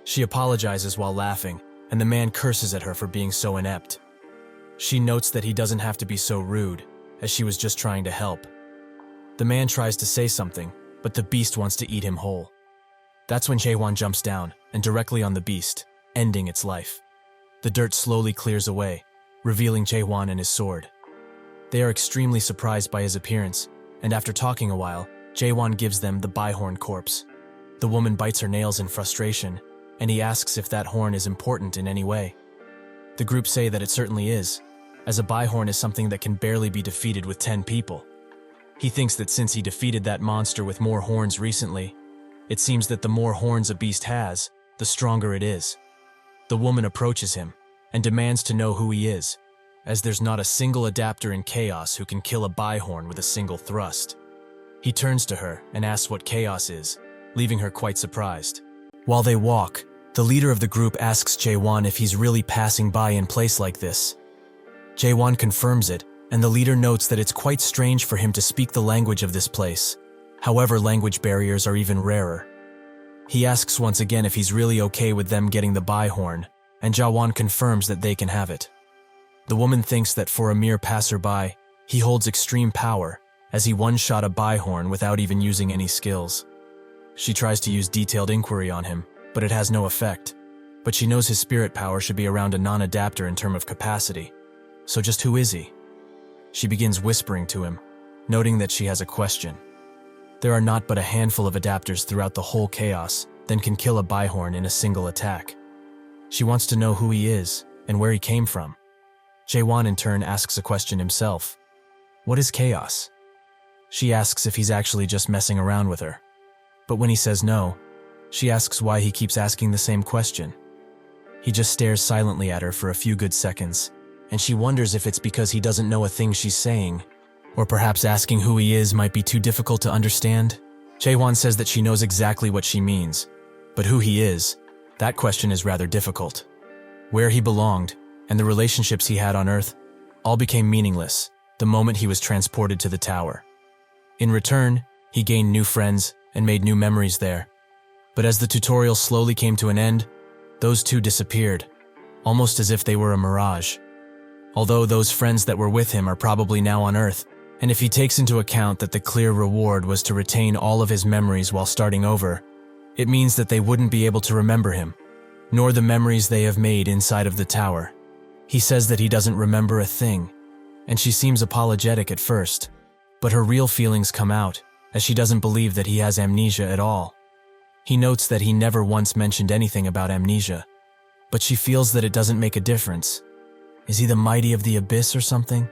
She apologizes while laughing, and the man curses at her for being so inept. She notes that he doesn't have to be so rude, as she was just trying to help. The man tries to say something, but the beast wants to eat him whole. That's when Jaehwan jumps down, and directly on the beast, ending its life. The dirt slowly clears away, revealing Jaehwan and his sword. They are extremely surprised by his appearance, and after talking a while, Jaehwan gives them the byhorn corpse. The woman bites her nails in frustration, and he asks if that horn is important in any way. The group say that it certainly is, as a byhorn is something that can barely be defeated with 10 people. He thinks that since he defeated that monster with more horns recently, it seems that the more horns a beast has, the stronger it is. The woman approaches him and demands to know who he is, as there's not a single adapter in Chaos who can kill a byhorn with a single thrust. He turns to her and asks what Chaos is, leaving her quite surprised. While they walk, the leader of the group asks Jaehwan if he's really passing by in place like this. Jaehwan confirms it, and the leader notes that it's quite strange for him to speak the language of this place. However, language barriers are even rarer. He asks once again if he's really okay with them getting the byhorn, and Jaehwan confirms that they can have it. The woman thinks that for a mere passerby, he holds extreme power, as he one-shot a byhorn without even using any skills. She tries to use detailed inquiry on him, but it has no effect. But she knows his spirit power should be around a non-adapter in terms of capacity. So just who is he? She begins whispering to him, noting that she has a question. There are not but a handful of adapters throughout the whole Chaos that can kill a byhorn in a single attack. She wants to know who he is and where he came from. Jaehwan in turn asks a question himself. What is Chaos? She asks if he's actually just messing around with her. But when he says no, she asks why he keeps asking the same question. He just stares silently at her for a few good seconds, and she wonders if it's because he doesn't know a thing she's saying, or perhaps asking who he is might be too difficult to understand. Jaehwan says that she knows exactly what she means, but who he is, that question is rather difficult. Where he belonged, and the relationships he had on Earth, all became meaningless the moment he was transported to the tower. In return, he gained new friends and made new memories there. But as the tutorial slowly came to an end, those two disappeared, almost as if they were a mirage. Although those friends that were with him are probably now on Earth, and if he takes into account that the clear reward was to retain all of his memories while starting over, it means that they wouldn't be able to remember him, nor the memories they have made inside of the tower. He says that he doesn't remember a thing, and she seems apologetic at first, but her real feelings come out as she doesn't believe that he has amnesia at all. He notes that he never once mentioned anything about amnesia, but she feels that it doesn't make a difference. Is he the mighty of the abyss or something?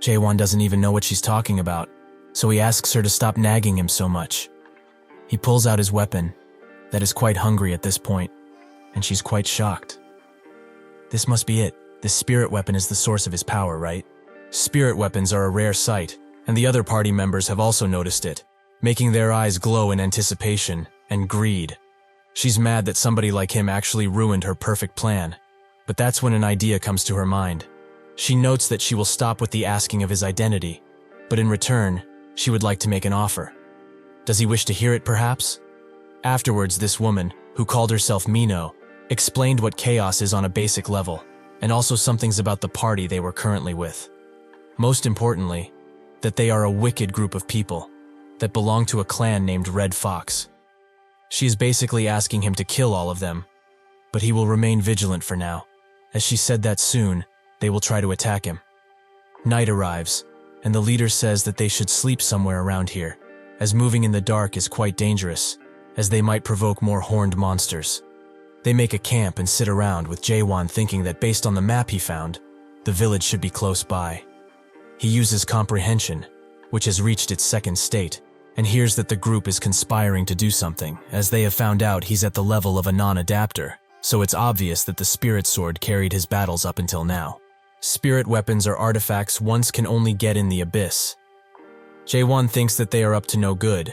Jaehwan doesn't even know what she's talking about, so he asks her to stop nagging him so much. He pulls out his weapon, that is quite hungry at this point, and she's quite shocked. This must be it. This spirit weapon is the source of his power, right? Spirit weapons are a rare sight, and the other party members have also noticed it, making their eyes glow in anticipation and greed. She's mad that somebody like him actually ruined her perfect plan, but that's when an idea comes to her mind. She notes that she will stop with the asking of his identity, but in return, she would like to make an offer. Does he wish to hear it, perhaps? Afterwards, this woman, who called herself Mino, explained what chaos is on a basic level, and also some things about the party they were currently with. Most importantly, that they are a wicked group of people that belong to a clan named Red Fox. She is basically asking him to kill all of them, but he will remain vigilant for now, as she said that soon they will try to attack him. Night arrives, and the leader says that they should sleep somewhere around here, as moving in the dark is quite dangerous, as they might provoke more horned monsters. They make a camp and sit around with Jaehwan thinking that based on the map he found, the village should be close by. He uses comprehension, which has reached its second state, and hears that the group is conspiring to do something, as they have found out he's at the level of a non-adapter, so it's obvious that the spirit sword carried his battles up until now. Spirit weapons are artifacts one can only get in the abyss. Jaehwan thinks that they are up to no good,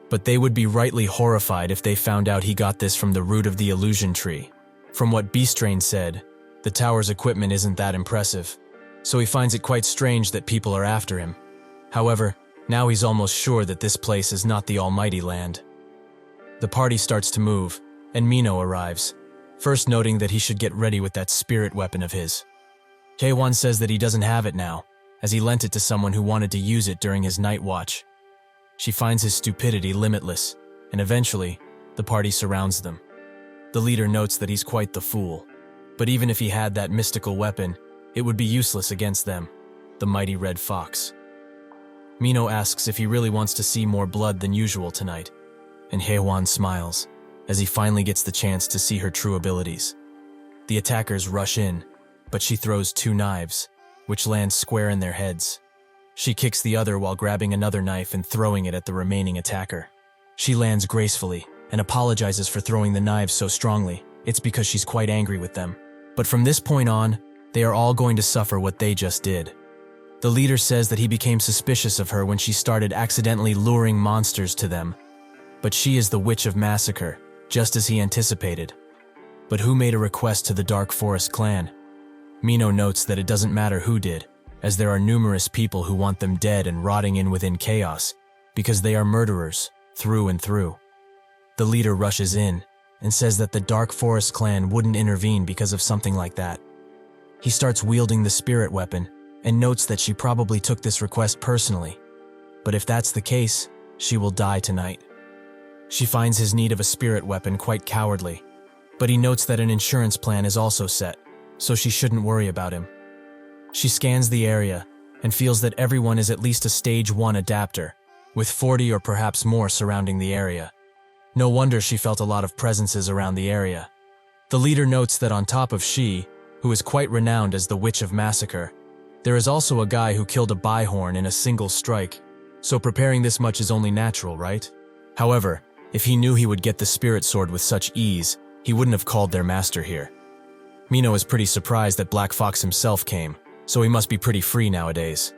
but they would be rightly horrified if they found out he got this from the root of the illusion tree. From what Beastrain said, the tower's equipment isn't that impressive, so he finds it quite strange that people are after him. However, now he's almost sure that this place is not the almighty land. The party starts to move, and Mino arrives, first noting that he should get ready with that spirit weapon of his. Jaehwan says that he doesn't have it now, as he lent it to someone who wanted to use it during his night watch. She finds his stupidity limitless, and eventually, the party surrounds them. The leader notes that he's quite the fool, but even if he had that mystical weapon, it would be useless against them, the mighty Red Fox. Mino asks if he really wants to see more blood than usual tonight, and Jaehwan smiles, as he finally gets the chance to see her true abilities. The attackers rush in, but she throws 2 knives, which land square in their heads. She kicks the other while grabbing another knife and throwing it at the remaining attacker. She lands gracefully and apologizes for throwing the knives so strongly. It's because she's quite angry with them. But from this point on, they are all going to suffer what they just did. The leader says that he became suspicious of her when she started accidentally luring monsters to them. But she is the Witch of Massacre, just as he anticipated. But who made a request to the Dark Forest clan? Mino notes that it doesn't matter who did, as there are numerous people who want them dead and rotting in within chaos, because they are murderers, through and through. The leader rushes in, and says that the Dark Forest clan wouldn't intervene because of something like that. He starts wielding the spirit weapon, and notes that she probably took this request personally. But if that's the case, she will die tonight. She finds his need of a spirit weapon quite cowardly, but he notes that an insurance plan is also set, so she shouldn't worry about him. She scans the area and feels that everyone is at least a stage 1 adapter, with 40 or perhaps more surrounding the area. No wonder she felt a lot of presences around the area. The leader notes that on top of she, who is quite renowned as the Witch of Massacre, there is also a guy who killed a byhorn in a single strike, so preparing this much is only natural, right? However, if he knew he would get the spirit sword with such ease, he wouldn't have called their master here. Mino is pretty surprised that Black Fox himself came, so he must be pretty free nowadays.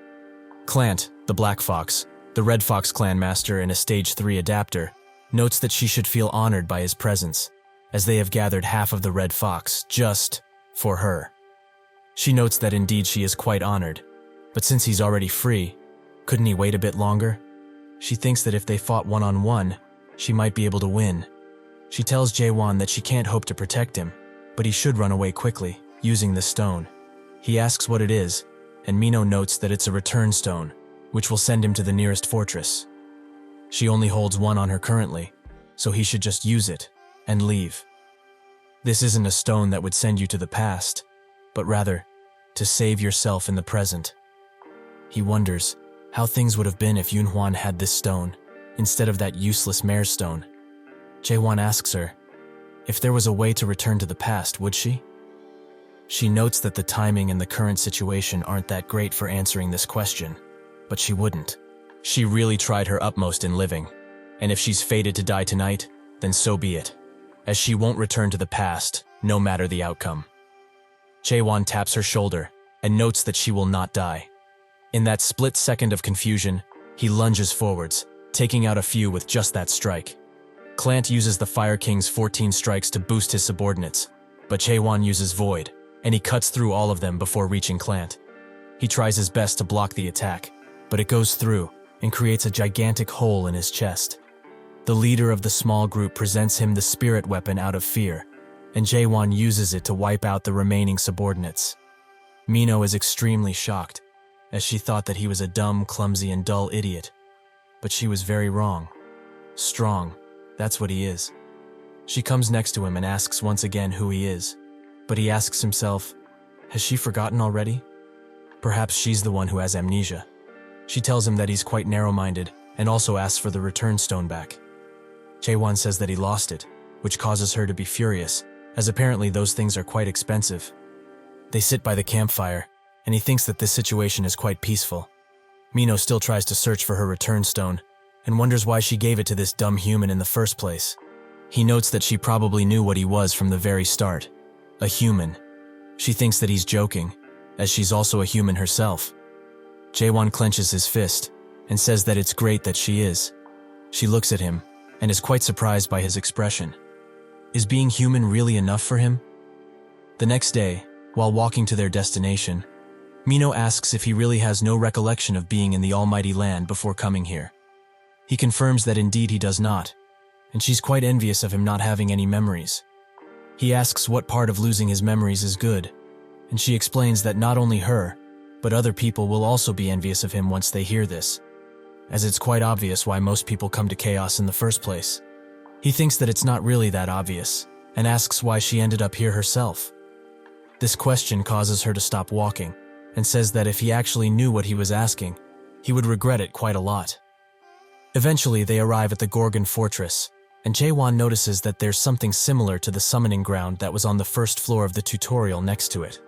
Clant, the Black Fox, the Red Fox clan master and a Stage 3 adapter, notes that she should feel honored by his presence, as they have gathered half of the Red Fox just for her. She notes that indeed she is quite honored, but since he's already free, couldn't he wait a bit longer? She thinks that if they fought one-on-one, she might be able to win. She tells Jaehwan that she can't hope to protect him, but he should run away quickly, using the stone. He asks what it is, and Mino notes that it's a return stone, which will send him to the nearest fortress. She only holds one on her currently, so he should just use it and leave. This isn't a stone that would send you to the past, but rather to save yourself in the present. He wonders how things would have been if Yunhuan had this stone, instead of that useless mare stone. Jaehwan asks her, if there was a way to return to the past, would she? She notes that the timing and the current situation aren't that great for answering this question, but she wouldn't. She really tried her utmost in living, and if she's fated to die tonight, then so be it, as she won't return to the past, no matter the outcome. Jaehwan taps her shoulder and notes that she will not die. In that split second of confusion, he lunges forwards, taking out a few with just that strike. Clant uses the Fire King's 14 strikes to boost his subordinates, but Jaehwan uses Void, and he cuts through all of them before reaching Clant. He tries his best to block the attack, but it goes through and creates a gigantic hole in his chest. The leader of the small group presents him the spirit weapon out of fear, and Jaehwan uses it to wipe out the remaining subordinates. Mino is extremely shocked, as she thought that he was a dumb, clumsy, and dull idiot. But she was very wrong. Strong, that's what he is. She comes next to him and asks once again who he is, but he asks himself, has she forgotten already? Perhaps she's the one who has amnesia. She tells him that he's quite narrow-minded and also asks for the return stone back. Jaehwan says that he lost it, which causes her to be furious, as apparently those things are quite expensive. They sit by the campfire, and he thinks that this situation is quite peaceful. Mino still tries to search for her return stone, and wonders why she gave it to this dumb human in the first place. He notes that she probably knew what he was from the very start, a human. She thinks that he's joking, as she's also a human herself. Jaehwan clenches his fist, and says that it's great that she is. She looks at him, and is quite surprised by his expression. Is being human really enough for him? The next day, while walking to their destination, Mino asks if he really has no recollection of being in the Almighty Land before coming here. He confirms that indeed he does not, and she's quite envious of him not having any memories. He asks what part of losing his memories is good, and she explains that not only her, but other people will also be envious of him once they hear this, as it's quite obvious why most people come to chaos in the first place. He thinks that it's not really that obvious, and asks why she ended up here herself. This question causes her to stop walking, and says that if he actually knew what he was asking, he would regret it quite a lot. Eventually, they arrive at the Gorgon Fortress, and Jaehwan notices that there's something similar to the summoning ground that was on the first floor of the tutorial next to it.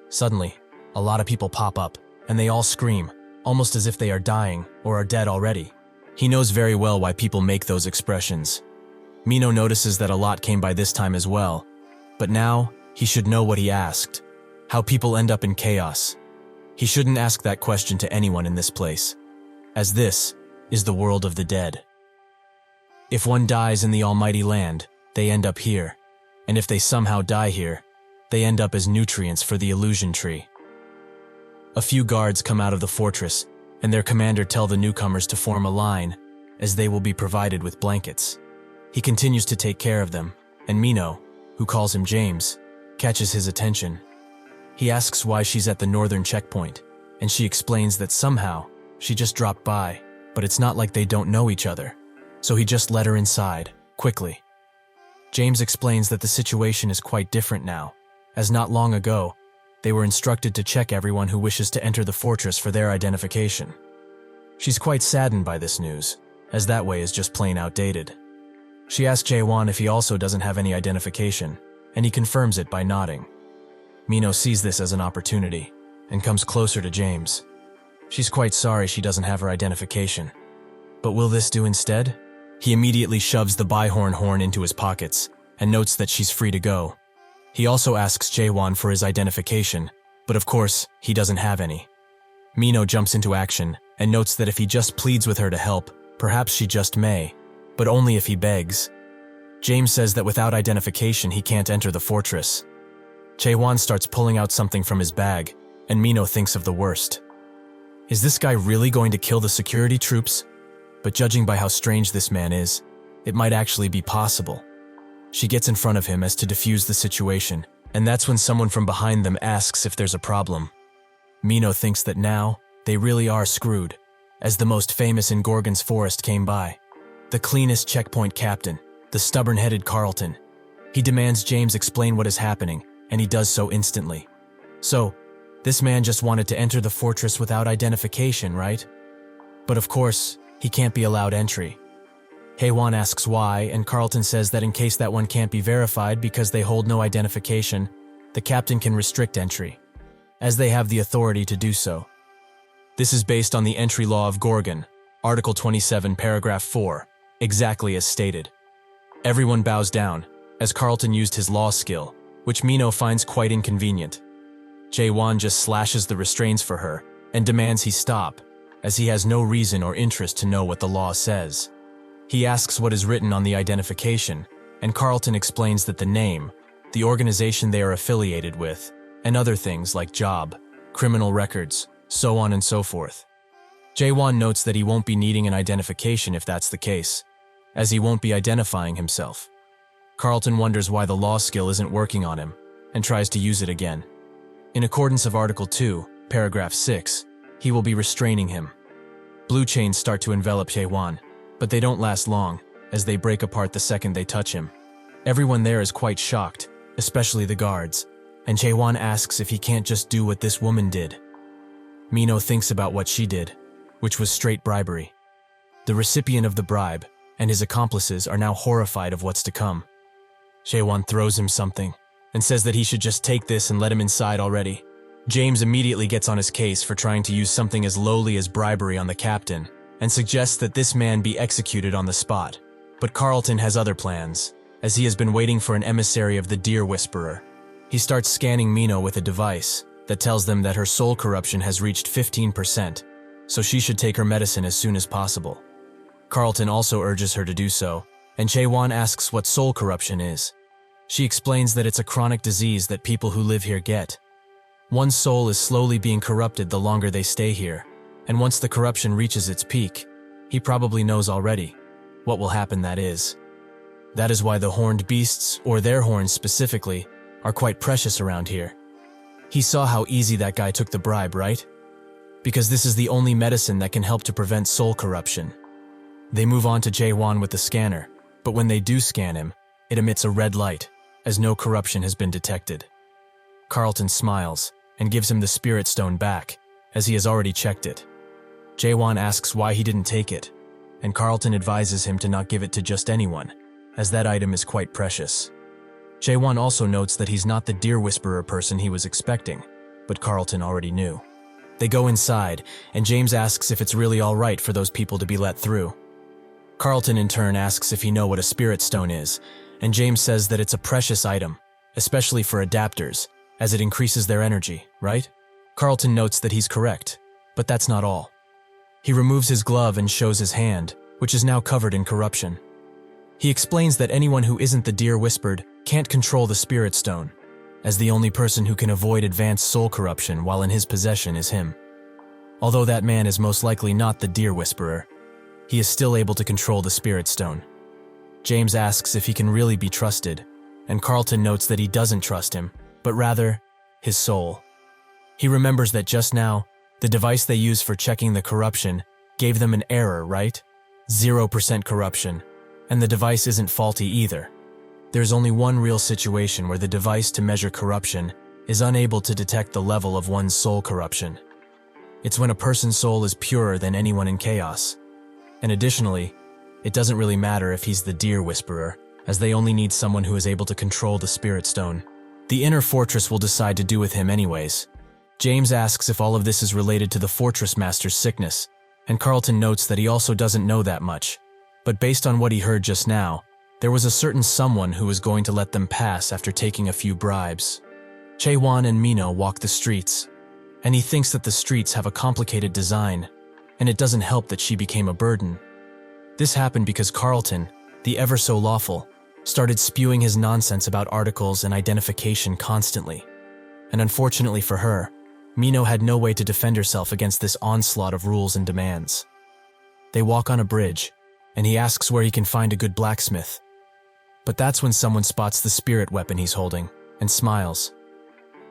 Suddenly, a lot of people pop up, and they all scream, almost as if they are dying or are dead already. He knows very well why people make those expressions. Mino notices that a lot came by this time as well, but now he should know what he asked, how people end up in chaos. He shouldn't ask that question to anyone in this place, as this is the world of the dead. If one dies in the Almighty Land, they end up here, and if they somehow die here, they end up as nutrients for the illusion tree. A few guards come out of the fortress, and their commander tell the newcomers to form a line, as they will be provided with blankets. He continues to take care of them, and Mino, who calls him James, catches his attention. He asks why she's at the northern checkpoint, and she explains that somehow she just dropped by, but it's not like they don't know each other, so he just let her inside, quickly. James explains that the situation is quite different now, as not long ago, they were instructed to check everyone who wishes to enter the fortress for their identification. She's quite saddened by this news, as that way is just plain outdated. She asks Jaehwan if he also doesn't have any identification, and he confirms it by nodding. Mino sees this as an opportunity, and comes closer to James. She's quite sorry she doesn't have her identification. But will this do instead? He immediately shoves the Bihorn horn into his pockets, and notes that she's free to go. He also asks Jaehwan for his identification, but of course, he doesn't have any. Mino jumps into action and notes that if he just pleads with her to help, perhaps she just may, but only if he begs. James says that without identification he can't enter the fortress. Jaehwan starts pulling out something from his bag, and Mino thinks of the worst. Is this guy really going to kill the security troops? But judging by how strange this man is, it might actually be possible. She gets in front of him as to defuse the situation, and that's when someone from behind them asks if there's a problem. Mino thinks that now, they really are screwed, as the most famous in Gorgon's forest came by. The cleanest checkpoint captain, the stubborn-headed Carlton. He demands James explain what is happening, and he does so instantly. So, this man just wanted to enter the fortress without identification, right? But of course, he can't be allowed entry. Jaehwan asks why, and Carlton says that in case that one can't be verified because they hold no identification, the captain can restrict entry, as they have the authority to do so. This is based on the entry law of Gorgon, Article 27, Paragraph 4, exactly as stated. Everyone bows down, as Carlton used his law skill, which Mino finds quite inconvenient. Jaehwan just slashes the restraints for her and demands he stop, as he has no reason or interest to know what the law says. He asks what is written on the identification, and Carlton explains that the name, the organization they are affiliated with, and other things like job, criminal records, so on and so forth. Jaehwan notes that he won't be needing an identification if that's the case, as he won't be identifying himself. Carlton wonders why the law skill isn't working on him, and tries to use it again. In accordance of Article 2, Paragraph 6, he will be restraining him. Blue chains start to envelop Jaehwan, but they don't last long, as they break apart the second they touch him. Everyone there is quite shocked, especially the guards, and Jaehwan asks if he can't just do what this woman did. Mino thinks about what she did, which was straight bribery. The recipient of the bribe and his accomplices are now horrified of what's to come. Jaehwan throws him something and says that he should just take this and let him inside already. James immediately gets on his case for trying to use something as lowly as bribery on the captain and suggests that this man be executed on the spot. But Carlton has other plans, as he has been waiting for an emissary of the Deer Whisperer. He starts scanning Mino with a device that tells them that her soul corruption has reached 15%, so she should take her medicine as soon as possible. Carlton also urges her to do so, and Jaehwan asks what soul corruption is. She explains that it's a chronic disease that people who live here get. One's soul is slowly being corrupted the longer they stay here, and once the corruption reaches its peak, he probably knows already what will happen, that is. That is why the horned beasts, or their horns specifically, are quite precious around here. He saw how easy that guy took the bribe, right? Because this is the only medicine that can help to prevent soul corruption. They move on to Jaehwan with the scanner, but when they do scan him, it emits a red light, as no corruption has been detected. Carlton smiles and gives him the spirit stone back, as he has already checked it. Jaehwan asks why he didn't take it, and Carlton advises him to not give it to just anyone, as that item is quite precious. Jaehwan also notes that he's not the Deer Whisperer person he was expecting, but Carlton already knew. They go inside, and James asks if it's really all right for those people to be let through. Carlton in turn asks if he knows what a spirit stone is, and James says that it's a precious item, especially for adapters, as it increases their energy, right? Carlton notes that he's correct, but that's not all. He removes his glove and shows his hand, which is now covered in corruption. He explains that anyone who isn't the Deer Whispered can't control the spirit stone, as the only person who can avoid advanced soul corruption while in his possession is him. Although that man is most likely not the Deer Whisperer, he is still able to control the spirit stone. James asks if he can really be trusted, and Carlton notes that he doesn't trust him, but rather, his soul. He remembers that just now, the device they used for checking the corruption gave them an error, right? 0% corruption, and the device isn't faulty either. There's only one real situation where the device to measure corruption is unable to detect the level of one's soul corruption. It's when a person's soul is purer than anyone in chaos. And additionally, it doesn't really matter if he's the Deer Whisperer, as they only need someone who is able to control the spirit stone. The inner fortress will decide to do with him anyways. James asks if all of this is related to the fortress master's sickness, and Carlton notes that he also doesn't know that much. But based on what he heard just now, There was a certain someone who was going to let them pass after taking a few bribes. Jaehwan and Mino walk the streets, and he thinks that the streets have a complicated design, and it doesn't help that she became a burden. This happened because Carlton, the ever so lawful, started spewing his nonsense about articles and identification constantly. And unfortunately for her, Mino had no way to defend herself against this onslaught of rules and demands. They walk on a bridge, and he asks where he can find a good blacksmith. But that's when someone spots the spirit weapon he's holding and smiles.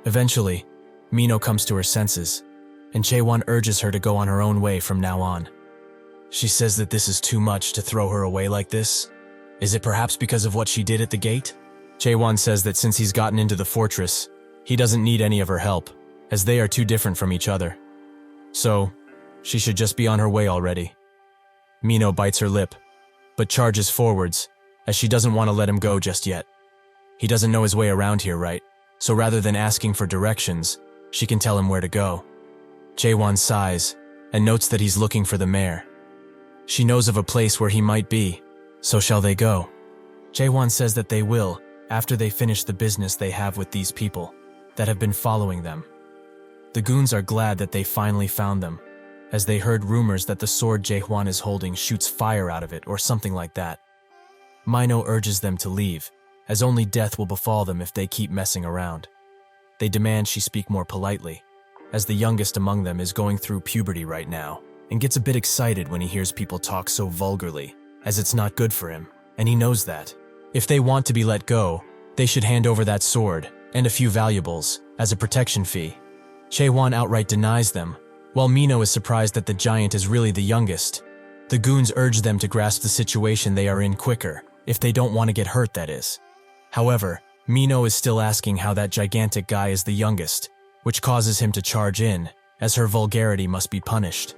Eventually, Mino comes to her senses, and Jaehwan urges her to go on her own way from now on. She says that this is too much to throw her away like this. Is it perhaps because of what she did at the gate? Jaehwan says that since he's gotten into the fortress, he doesn't need any of her help, as they are too different from each other. So, she should just be on her way already. Mino bites her lip, but charges forwards, as she doesn't want to let him go just yet. He doesn't know his way around here, right? So rather than asking for directions, she can tell him where to go. Jaehwan sighs and notes that he's looking for the mayor. She knows of a place where he might be, so shall they go? Jaehwan says that they will, after they finish the business they have with these people that have been following them. The goons are glad that they finally found them, as they heard rumors that the sword Jaehwan is holding shoots fire out of it or something like that. Mino urges them to leave, as only death will befall them if they keep messing around. They demand she speak more politely, as the youngest among them is going through puberty right now and gets a bit excited when he hears people talk so vulgarly, as it's not good for him, and he knows that. If they want to be let go, they should hand over that sword and a few valuables as a protection fee. Jaehwan outright denies them, while Mino is surprised that the giant is really the youngest. The goons urge them to grasp the situation they are in quicker, if they don't want to get hurt, that is. However, Mino is still asking how that gigantic guy is the youngest, which causes him to charge in, as her vulgarity must be punished.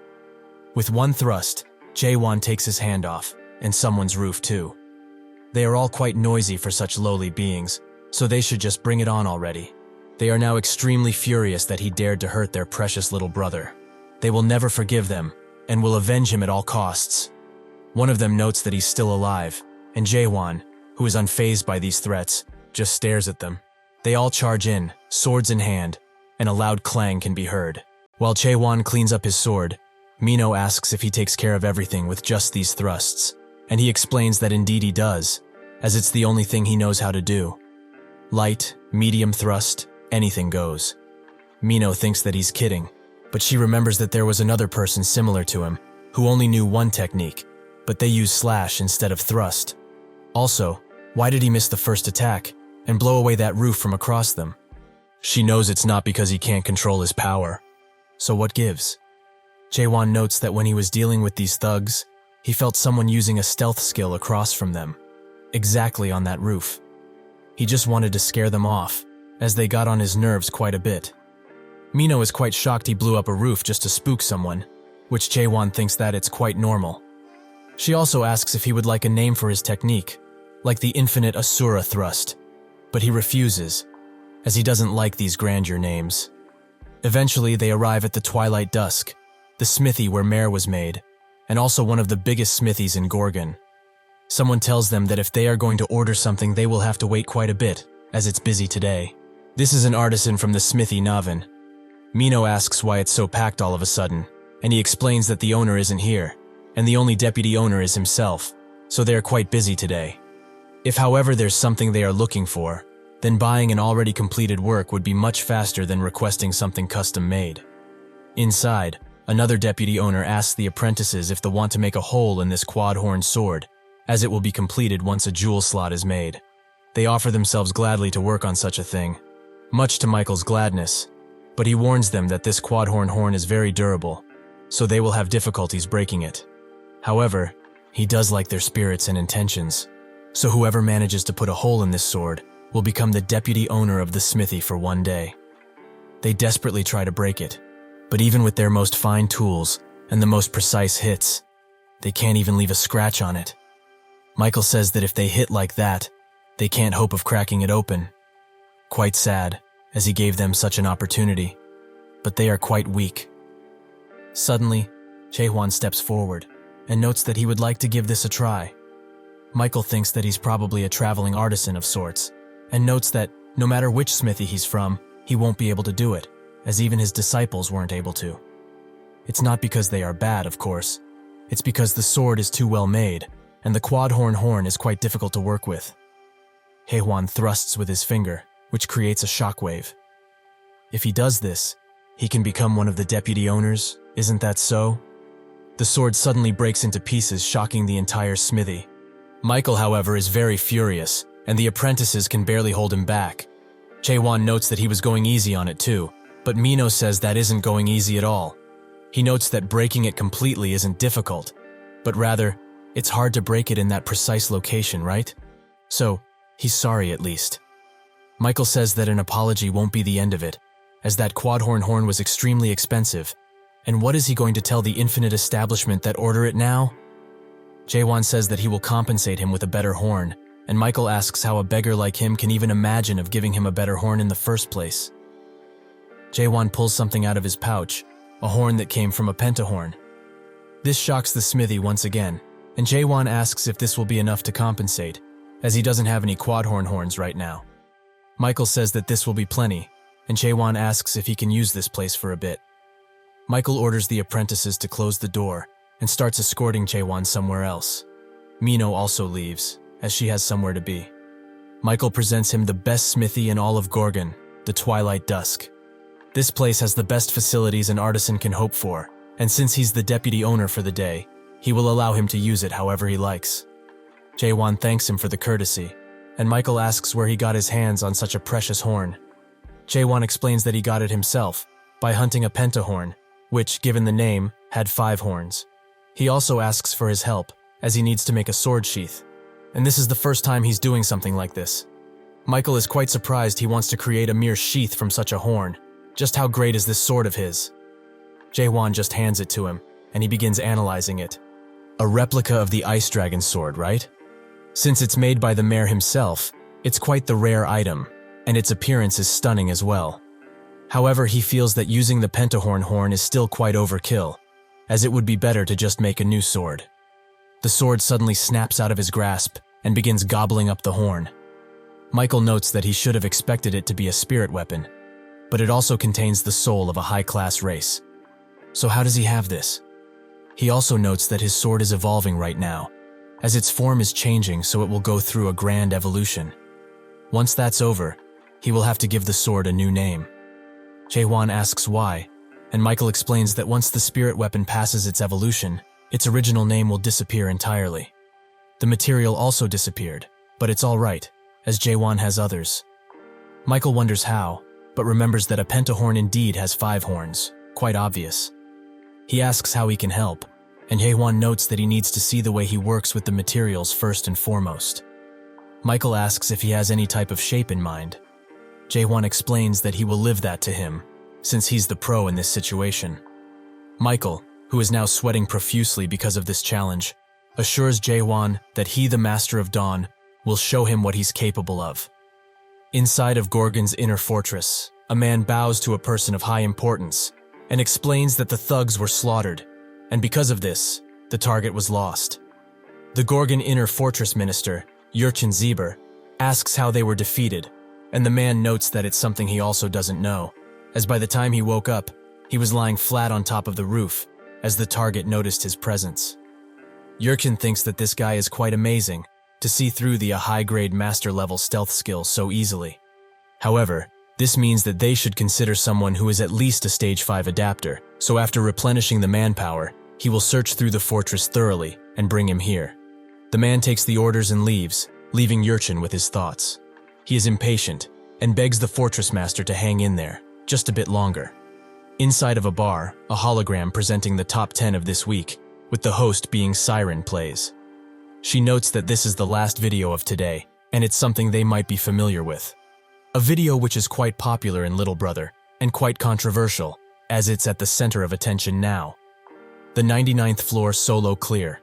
With one thrust, Jaehwan takes his hand off, and someone's roof too. They are all quite noisy for such lowly beings, so they should just bring it on already. They are now extremely furious that he dared to hurt their precious little brother. They will never forgive them, and will avenge him at all costs. One of them notes that he's still alive, and Jaehwan, who is unfazed by these threats, just stares at them. They all charge in, swords in hand, and a loud clang can be heard. While Jaehwan cleans up his sword, Mino asks if he takes care of everything with just these thrusts, and he explains that indeed he does, as it's the only thing he knows how to do. Light, medium thrust, anything goes. Mino thinks that he's kidding, but she remembers that there was another person similar to him, who only knew one technique, but they use slash instead of thrust. Also, why did he miss the first attack and blow away that roof from across them? She knows it's not because he can't control his power. So what gives? Jaehwan notes that when he was dealing with these thugs, he felt someone using a stealth skill across from them, exactly on that roof. He just wanted to scare them off, as they got on his nerves quite a bit. Mino is quite shocked he blew up a roof just to spook someone, which Jaehwan thinks that it's quite normal. She also asks if he would like a name for his technique, like the infinite Asura thrust, but he refuses, as he doesn't like these grandeur names. Eventually, they arrive at the Twilight Dusk, the smithy where Mare was made, and also one of the biggest smithies in Gorgon. Someone tells them that if they are going to order something, they will have to wait quite a bit, as it's busy today. This is an artisan from the smithy Navin. Mino asks why it's so packed all of a sudden, and he explains that the owner isn't here, and the only deputy owner is himself, so they are quite busy today. If however there's something they are looking for, then buying an already completed work would be much faster than requesting something custom made. Inside, another deputy owner asks the apprentices if they want to make a hole in this quad-horned sword, as it will be completed once a jewel slot is made. They offer themselves gladly to work on such a thing, much to Michael's gladness, but he warns them that this quad-horn horn is very durable, so they will have difficulties breaking it. However, he does like their spirits and intentions, so whoever manages to put a hole in this sword will become the deputy owner of the smithy for one day. They desperately try to break it, but even with their most fine tools and the most precise hits, they can't even leave a scratch on it. Michael says that if they hit like that, they can't hope of cracking it open. Quite sad, as he gave them such an opportunity, but they are quite weak. Suddenly, Jaehwan steps forward and notes that he would like to give this a try. Michael thinks that he's probably a traveling artisan of sorts, and notes that no matter which smithy he's from, he won't be able to do it, as even his disciples weren't able to. It's not because they are bad, of course. It's because the sword is too well made, and the quad-horn horn is quite difficult to work with. Jaehwan thrusts with his finger, which creates a shockwave. If he does this, he can become one of the deputy owners, isn't that so? The sword suddenly breaks into pieces, shocking the entire smithy. Michael, however, is very furious, and the apprentices can barely hold him back. Jaehwan notes that he was going easy on it too, but Mino says that isn't going easy at all. He notes that breaking it completely isn't difficult, but rather, it's hard to break it in that precise location, right? So, he's sorry at least. Michael says that an apology won't be the end of it, as that quad-horn horn was extremely expensive, and what is he going to tell the infinite establishment that order it now? Jaehwan says that he will compensate him with a better horn, and Michael asks how a beggar like him can even imagine of giving him a better horn in the first place. Jaehwan pulls something out of his pouch, a horn that came from a pentahorn. This shocks the smithy once again, and Jaehwan asks if this will be enough to compensate, as he doesn't have any quad-horn horns right now. Michael says that this will be plenty, and Jaehwan asks if he can use this place for a bit. Michael orders the apprentices to close the door and starts escorting Jaehwan somewhere else. Mino also leaves, as she has somewhere to be. Michael presents him the best smithy in all of Gorgon, the Twilight Dusk. This place has the best facilities an artisan can hope for, and since he's the deputy owner for the day, he will allow him to use it however he likes. Jaehwan thanks him for the courtesy, and Michael asks where he got his hands on such a precious horn. Jaehwan explains that he got it himself, by hunting a pentahorn, which, given the name, had 5 horns. He also asks for his help, as he needs to make a sword sheath, and this is the first time he's doing something like this. Michael is quite surprised he wants to create a mere sheath from such a horn. Just how great is this sword of his? Jaehwan just hands it to him, and he begins analyzing it. A replica of the ice dragon sword, right? Since it's made by the mayor himself, it's quite the rare item, and its appearance is stunning as well. However, he feels that using the pentahorn horn is still quite overkill, as it would be better to just make a new sword. The sword suddenly snaps out of his grasp and begins gobbling up the horn. Michael notes that he should have expected it to be a spirit weapon, but it also contains the soul of a high-class race. So how does he have this? He also notes that his sword is evolving right now, as its form is changing so it will go through a grand evolution. Once that's over, he will have to give the sword a new name. Jaehwan asks why, and Michael explains that once the spirit weapon passes its evolution, its original name will disappear entirely. The material also disappeared, but it's all right, as Jaehwan has others. Michael wonders how, but remembers that a pentahorn indeed has 5 horns, quite obvious. He asks how he can help, and Jaehwan notes that he needs to see the way he works with the materials first and foremost. Michael asks if he has any type of shape in mind. Jaehwan explains that he will live that to him, since he's the pro in this situation. Michael, who is now sweating profusely because of this challenge, assures Jaehwan that he, the Master of Dawn, will show him what he's capable of. Inside of Gorgon's inner fortress, a man bows to a person of high importance and explains that the thugs were slaughtered, and because of this, the target was lost. The Gorgon inner fortress minister, Yurchin Zieber, asks how they were defeated, and the man notes that it's something he also doesn't know, as by the time he woke up, he was lying flat on top of the roof, as the target noticed his presence. Yurchin thinks that this guy is quite amazing, to see through the high-grade master-level stealth skill so easily. However, this means that they should consider someone who is at least a Stage 5 adapter, so after replenishing the manpower, he will search through the fortress thoroughly and bring him here. The man takes the orders and leaves, leaving Yurchin with his thoughts. He is impatient and begs the fortress master to hang in there, just a bit longer. Inside of a bar, a hologram presenting the top 10 of this week, with the host being Siren, plays. She notes that this is the last video of today, and it's something they might be familiar with. A video which is quite popular in Little Brother, and quite controversial, as it's at the center of attention now. The 99th floor solo clear.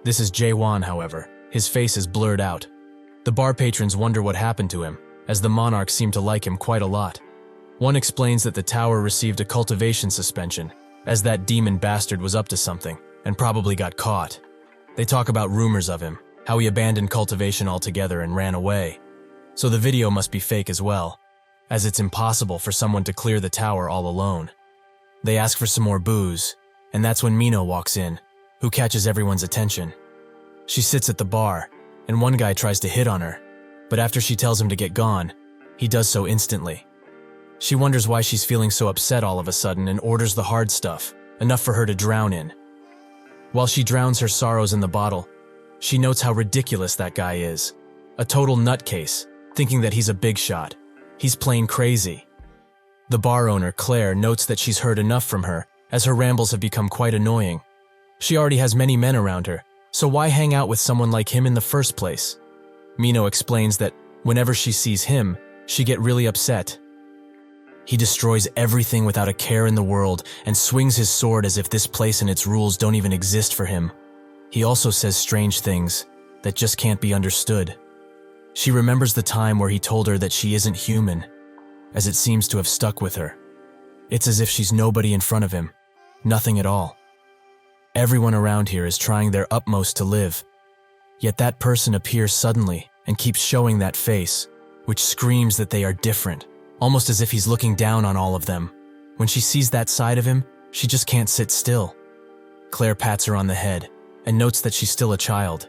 This is Jaehwan, however. His face is blurred out. The bar patrons wonder what happened to him, as the monarchs seem to like him quite a lot. One explains that the tower received a cultivation suspension, as that demon bastard was up to something, and probably got caught. They talk about rumors of him, how he abandoned cultivation altogether and ran away. So the video must be fake as well, as it's impossible for someone to clear the tower all alone. They ask for some more booze, and that's when Mino walks in, who catches everyone's attention. She sits at the bar, and one guy tries to hit on her, but after she tells him to get gone, he does so instantly. She wonders why she's feeling so upset all of a sudden and orders the hard stuff, enough for her to drown in. While she drowns her sorrows in the bottle, she notes how ridiculous that guy is. A total nutcase, thinking that he's a big shot. He's plain crazy. The bar owner, Claire, notes that she's heard enough from her, as her rambles have become quite annoying. She already has many men around her, so why hang out with someone like him in the first place? Mino explains that whenever she sees him, she gets really upset. He destroys everything without a care in the world and swings his sword as if this place and its rules don't even exist for him. He also says strange things that just can't be understood. She remembers the time where he told her that she isn't human, as it seems to have stuck with her. It's as if she's nobody in front of him, nothing at all. Everyone around here is trying their utmost to live, yet that person appears suddenly and keeps showing that face, which screams that they are different, almost as if he's looking down on all of them. When she sees that side of him, she just can't sit still. Claire pats her on the head and notes that she's still a child.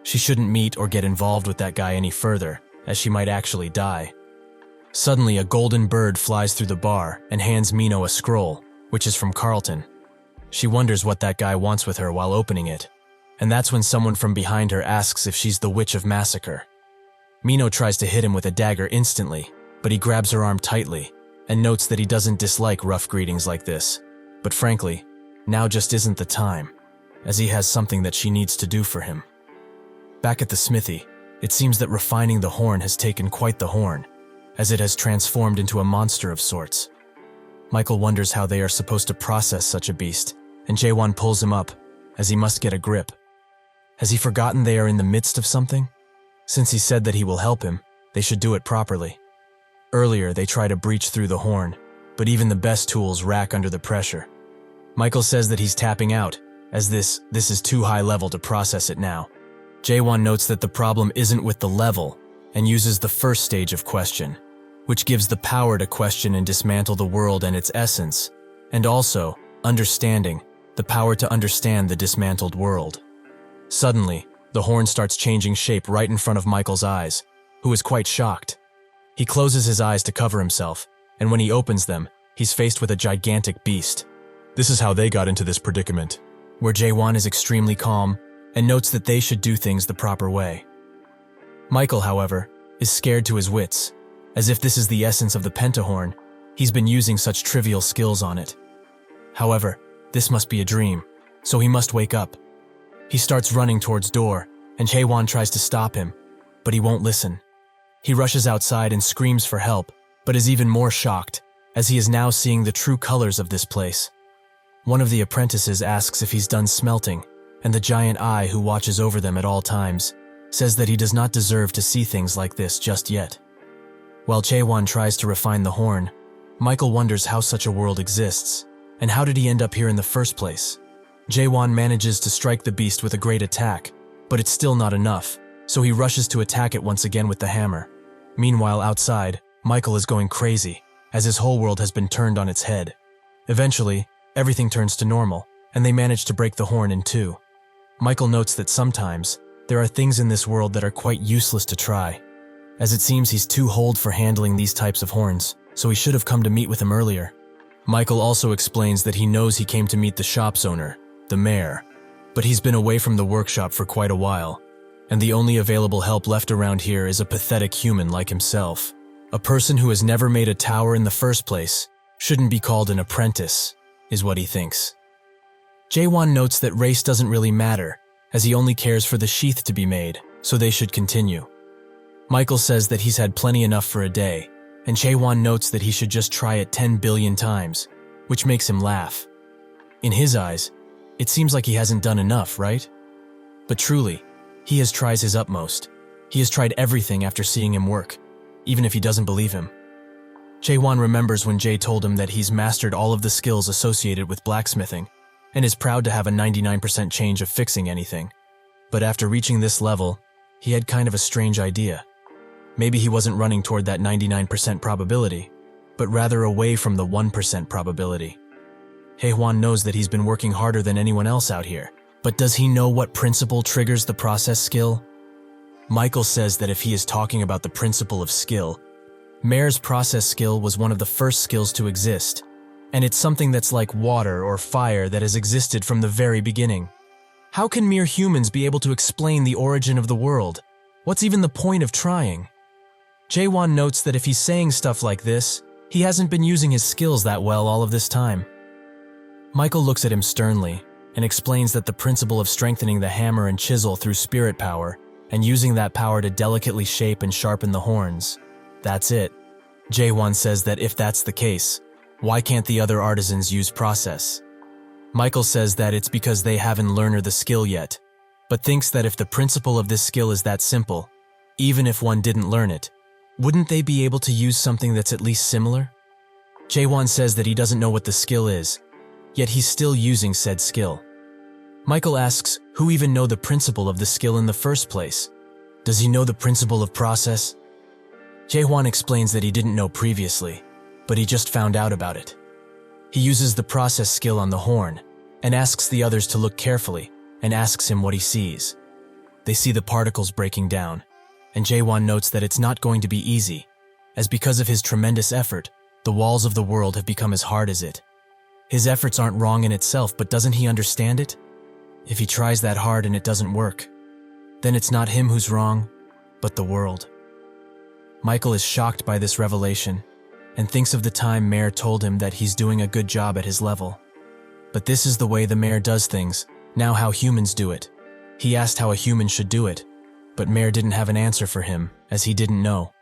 She shouldn't meet or get involved with that guy any further, as she might actually die. Suddenly, a golden bird flies through the bar and hands Mino a scroll, which is from Carlton. She wonders what that guy wants with her while opening it, and that's when someone from behind her asks if she's the Witch of Massacre. Mino tries to hit him with a dagger instantly, but he grabs her arm tightly and notes that he doesn't dislike rough greetings like this. But frankly, now just isn't the time, as he has something that she needs to do for him. Back at the smithy, it seems that refining the horn has taken quite the horn, as it has transformed into a monster of sorts. Michael wonders how they are supposed to process such a beast, and Jaehwan pulls him up, as he must get a grip. Has he forgotten they are in the midst of something? Since he said that he will help him, they should do it properly. Earlier, they try to breach through the horn, but even the best tools rack under the pressure. Michael says that he's tapping out, as this is too high level to process it now. Jaehwan notes that the problem isn't with the level, and uses the first stage of question, which gives the power to question and dismantle the world and its essence, and also, understanding, the power to understand the dismantled world. Suddenly, the horn starts changing shape right in front of Michael's eyes, who is quite shocked. He closes his eyes to cover himself, and when he opens them, he's faced with a gigantic beast. This is how they got into this predicament, where Jaehwan is extremely calm and notes that they should do things the proper way. Michael, however, is scared to his wits, as if this is the essence of the pentahorn, he's been using such trivial skills on it. However, this must be a dream, so he must wake up. He starts running towards door, and Jaehwan tries to stop him, but he won't listen. He rushes outside and screams for help, but is even more shocked, as he is now seeing the true colors of this place. One of the apprentices asks if he's done smelting, and the giant eye who watches over them at all times says that he does not deserve to see things like this just yet. While Jaehwan tries to refine the horn, Michael wonders how such a world exists, and how did he end up here in the first place? Jaehwan manages to strike the beast with a great attack, but it's still not enough, so he rushes to attack it once again with the hammer. Meanwhile, outside, Michael is going crazy, as his whole world has been turned on its head. Eventually, everything turns to normal, and they manage to break the horn in two. Michael notes that sometimes, there are things in this world that are quite useless to try, as it seems he's too old for handling these types of horns, so he should have come to meet with him earlier. Michael also explains that he knows he came to meet the shop's owner, the mayor, but he's been away from the workshop for quite a while, and the only available help left around here is a pathetic human like himself. A person who has never made a tower in the first place shouldn't be called an apprentice, is what he thinks. Jaehwan notes that race doesn't really matter, as he only cares for the sheath to be made, so they should continue. Michael says that he's had plenty enough for a day, and Jaehwan notes that he should just try it 10 billion times, which makes him laugh. In his eyes, it seems like he hasn't done enough, right? But truly, he has tried his utmost. He has tried everything after seeing him work, even if he doesn't believe him. Jaehwan remembers when Jay told him that he's mastered all of the skills associated with blacksmithing, and is proud to have a 99% change of fixing anything. But after reaching this level, he had kind of a strange idea. Maybe he wasn't running toward that 99% probability, but rather away from the 1% probability. Jaehwan knows that he's been working harder than anyone else out here, but does he know what principle triggers the process skill? Michael says that if he is talking about the principle of skill, Mare's process skill was one of the first skills to exist, and it's something that's like water or fire that has existed from the very beginning. How can mere humans be able to explain the origin of the world? What's even the point of trying? Jaehwan notes that if he's saying stuff like this, he hasn't been using his skills that well all of this time. Michael looks at him sternly and explains that the principle of strengthening the hammer and chisel through spirit power and using that power to delicately shape and sharpen the horns, that's it. Jaehwan says that if that's the case, why can't the other artisans use process? Michael says that it's because they haven't learned the skill yet, but thinks that if the principle of this skill is that simple, even if one didn't learn it, wouldn't they be able to use something that's at least similar? Jaehwan says that he doesn't know what the skill is, yet he's still using said skill. Michael asks who even know the principle of the skill in the first place. Does he know the principle of process? Jaehwan explains that he didn't know previously, but he just found out about it. He uses the process skill on the horn and asks the others to look carefully and asks him what he sees. They see the particles breaking down, and Jaehwan notes that it's not going to be easy, as because of his tremendous effort, the walls of the world have become as hard as it. His efforts aren't wrong in itself, but doesn't he understand it? If he tries that hard and it doesn't work, then it's not him who's wrong, but the world. Michael is shocked by this revelation and thinks of the time Mare told him that he's doing a good job at his level. But this is the way the Mare does things, now how humans do it. He asked how a human should do it, but Mare didn't have an answer for him, as he didn't know.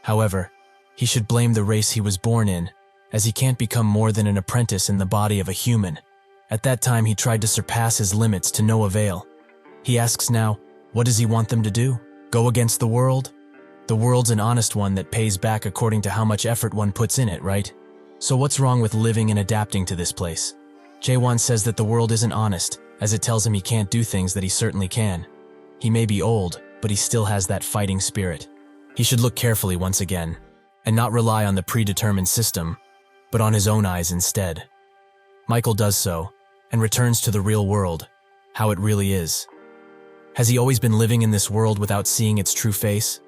However, he should blame the race he was born in, as he can't become more than an apprentice in the body of a human. At that time he tried to surpass his limits to no avail. He asks now, what does he want them to do? Go against the world? The world's an honest one that pays back according to how much effort one puts in it, right? So what's wrong with living and adapting to this place? Jaehwan says that the world isn't honest, as it tells him he can't do things that he certainly can. He may be old, but he still has that fighting spirit. He should look carefully once again, and not rely on the predetermined system, but on his own eyes instead. Michael does so, and returns to the real world, how it really is. Has he always been living in this world without seeing its true face?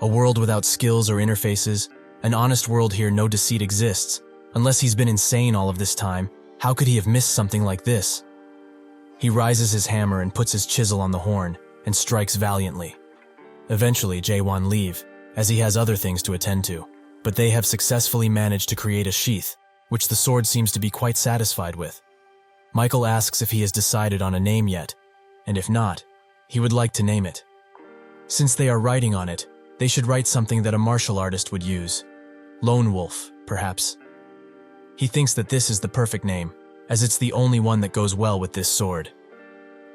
A world without skills or interfaces, an honest world here no deceit exists. Unless he's been insane all of this time, how could he have missed something like this? He rises his hammer and puts his chisel on the horn, and strikes valiantly. Eventually, Jaehwan leave, as he has other things to attend to, but they have successfully managed to create a sheath, which the sword seems to be quite satisfied with. Michael asks if he has decided on a name yet, and if not, he would like to name it. Since they are writing on it, they should write something that a martial artist would use. Lone Wolf, perhaps. He thinks that this is the perfect name, as it's the only one that goes well with this sword.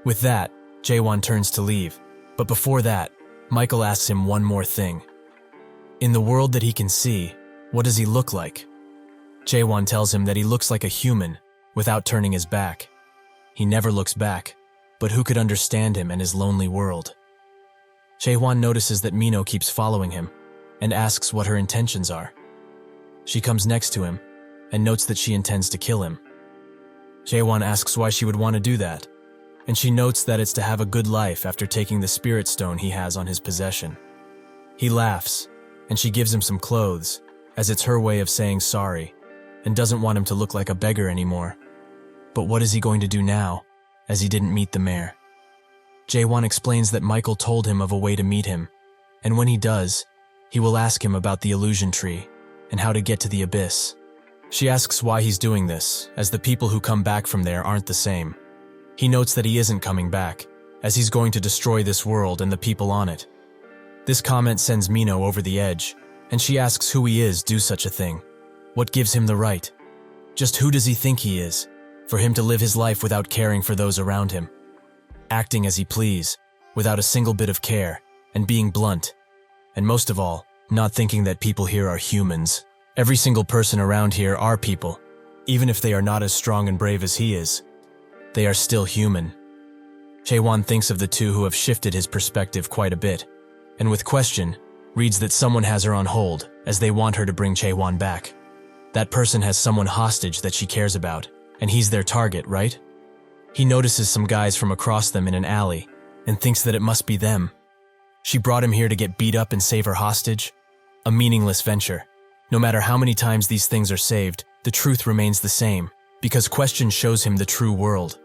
With that, Jaehwan turns to leave, but before that, Michael asks him one more thing. In the world that he can see, what does he look like? Jaehwan tells him that he looks like a human, without turning his back. He never looks back, but who could understand him and his lonely world? Jaehwan notices that Mino keeps following him, and asks what her intentions are. She comes next to him, and notes that she intends to kill him. Jaehwan asks why she would want to do that, and she notes that it's to have a good life after taking the spirit stone he has on his possession. He laughs, and she gives him some clothes, as it's her way of saying sorry, and doesn't want him to look like a beggar anymore. But what is he going to do now, as he didn't meet the mayor? Jaehwan explains that Michael told him of a way to meet him, and when he does, he will ask him about the illusion tree and how to get to the abyss. She asks why he's doing this, as the people who come back from there aren't the same. He notes that he isn't coming back, as he's going to destroy this world and the people on it. This comment sends Mino over the edge, and she asks who he is do such a thing. What gives him the right? Just who does he think he is, for him to live his life without caring for those around him? Acting as he please, without a single bit of care, and being blunt. And most of all, not thinking that people here are humans. Every single person around here are people, even if they are not as strong and brave as he is. They are still human. Jaehwan thinks of the two who have shifted his perspective quite a bit, and with question, reads that someone has her on hold as they want her to bring Jaehwan back. That person has someone hostage that she cares about, and he's their target, right? He notices some guys from across them in an alley and thinks that it must be them. She brought him here to get beat up and save her hostage? A meaningless venture. No matter how many times these things are saved, the truth remains the same, because question shows him the true world.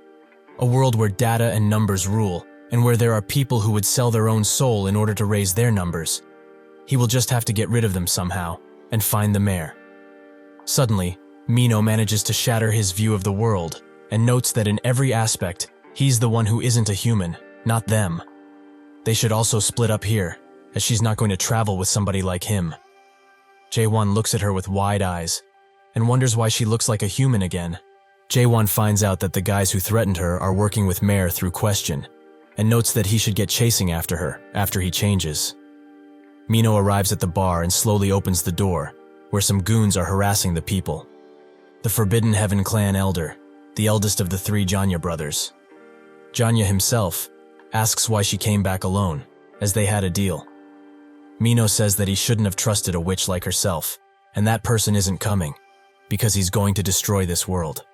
A world where data and numbers rule, and where there are people who would sell their own soul in order to raise their numbers. He will just have to get rid of them somehow, and find the mayor. Suddenly, Mino manages to shatter his view of the world, and notes that in every aspect, he's the one who isn't a human, not them. They should also split up here, as she's not going to travel with somebody like him. Jaehwan looks at her with wide eyes, and wonders why she looks like a human again. Jaehwan finds out that the guys who threatened her are working with Mare through question, and notes that he should get chasing after her after he changes. Mino arrives at the bar and slowly opens the door, where some goons are harassing the people. The Forbidden Heaven clan elder, the eldest of the three Janya brothers. Janya himself asks why she came back alone, as they had a deal. Mino says that he shouldn't have trusted a witch like herself, and that person isn't coming, because he's going to destroy this world.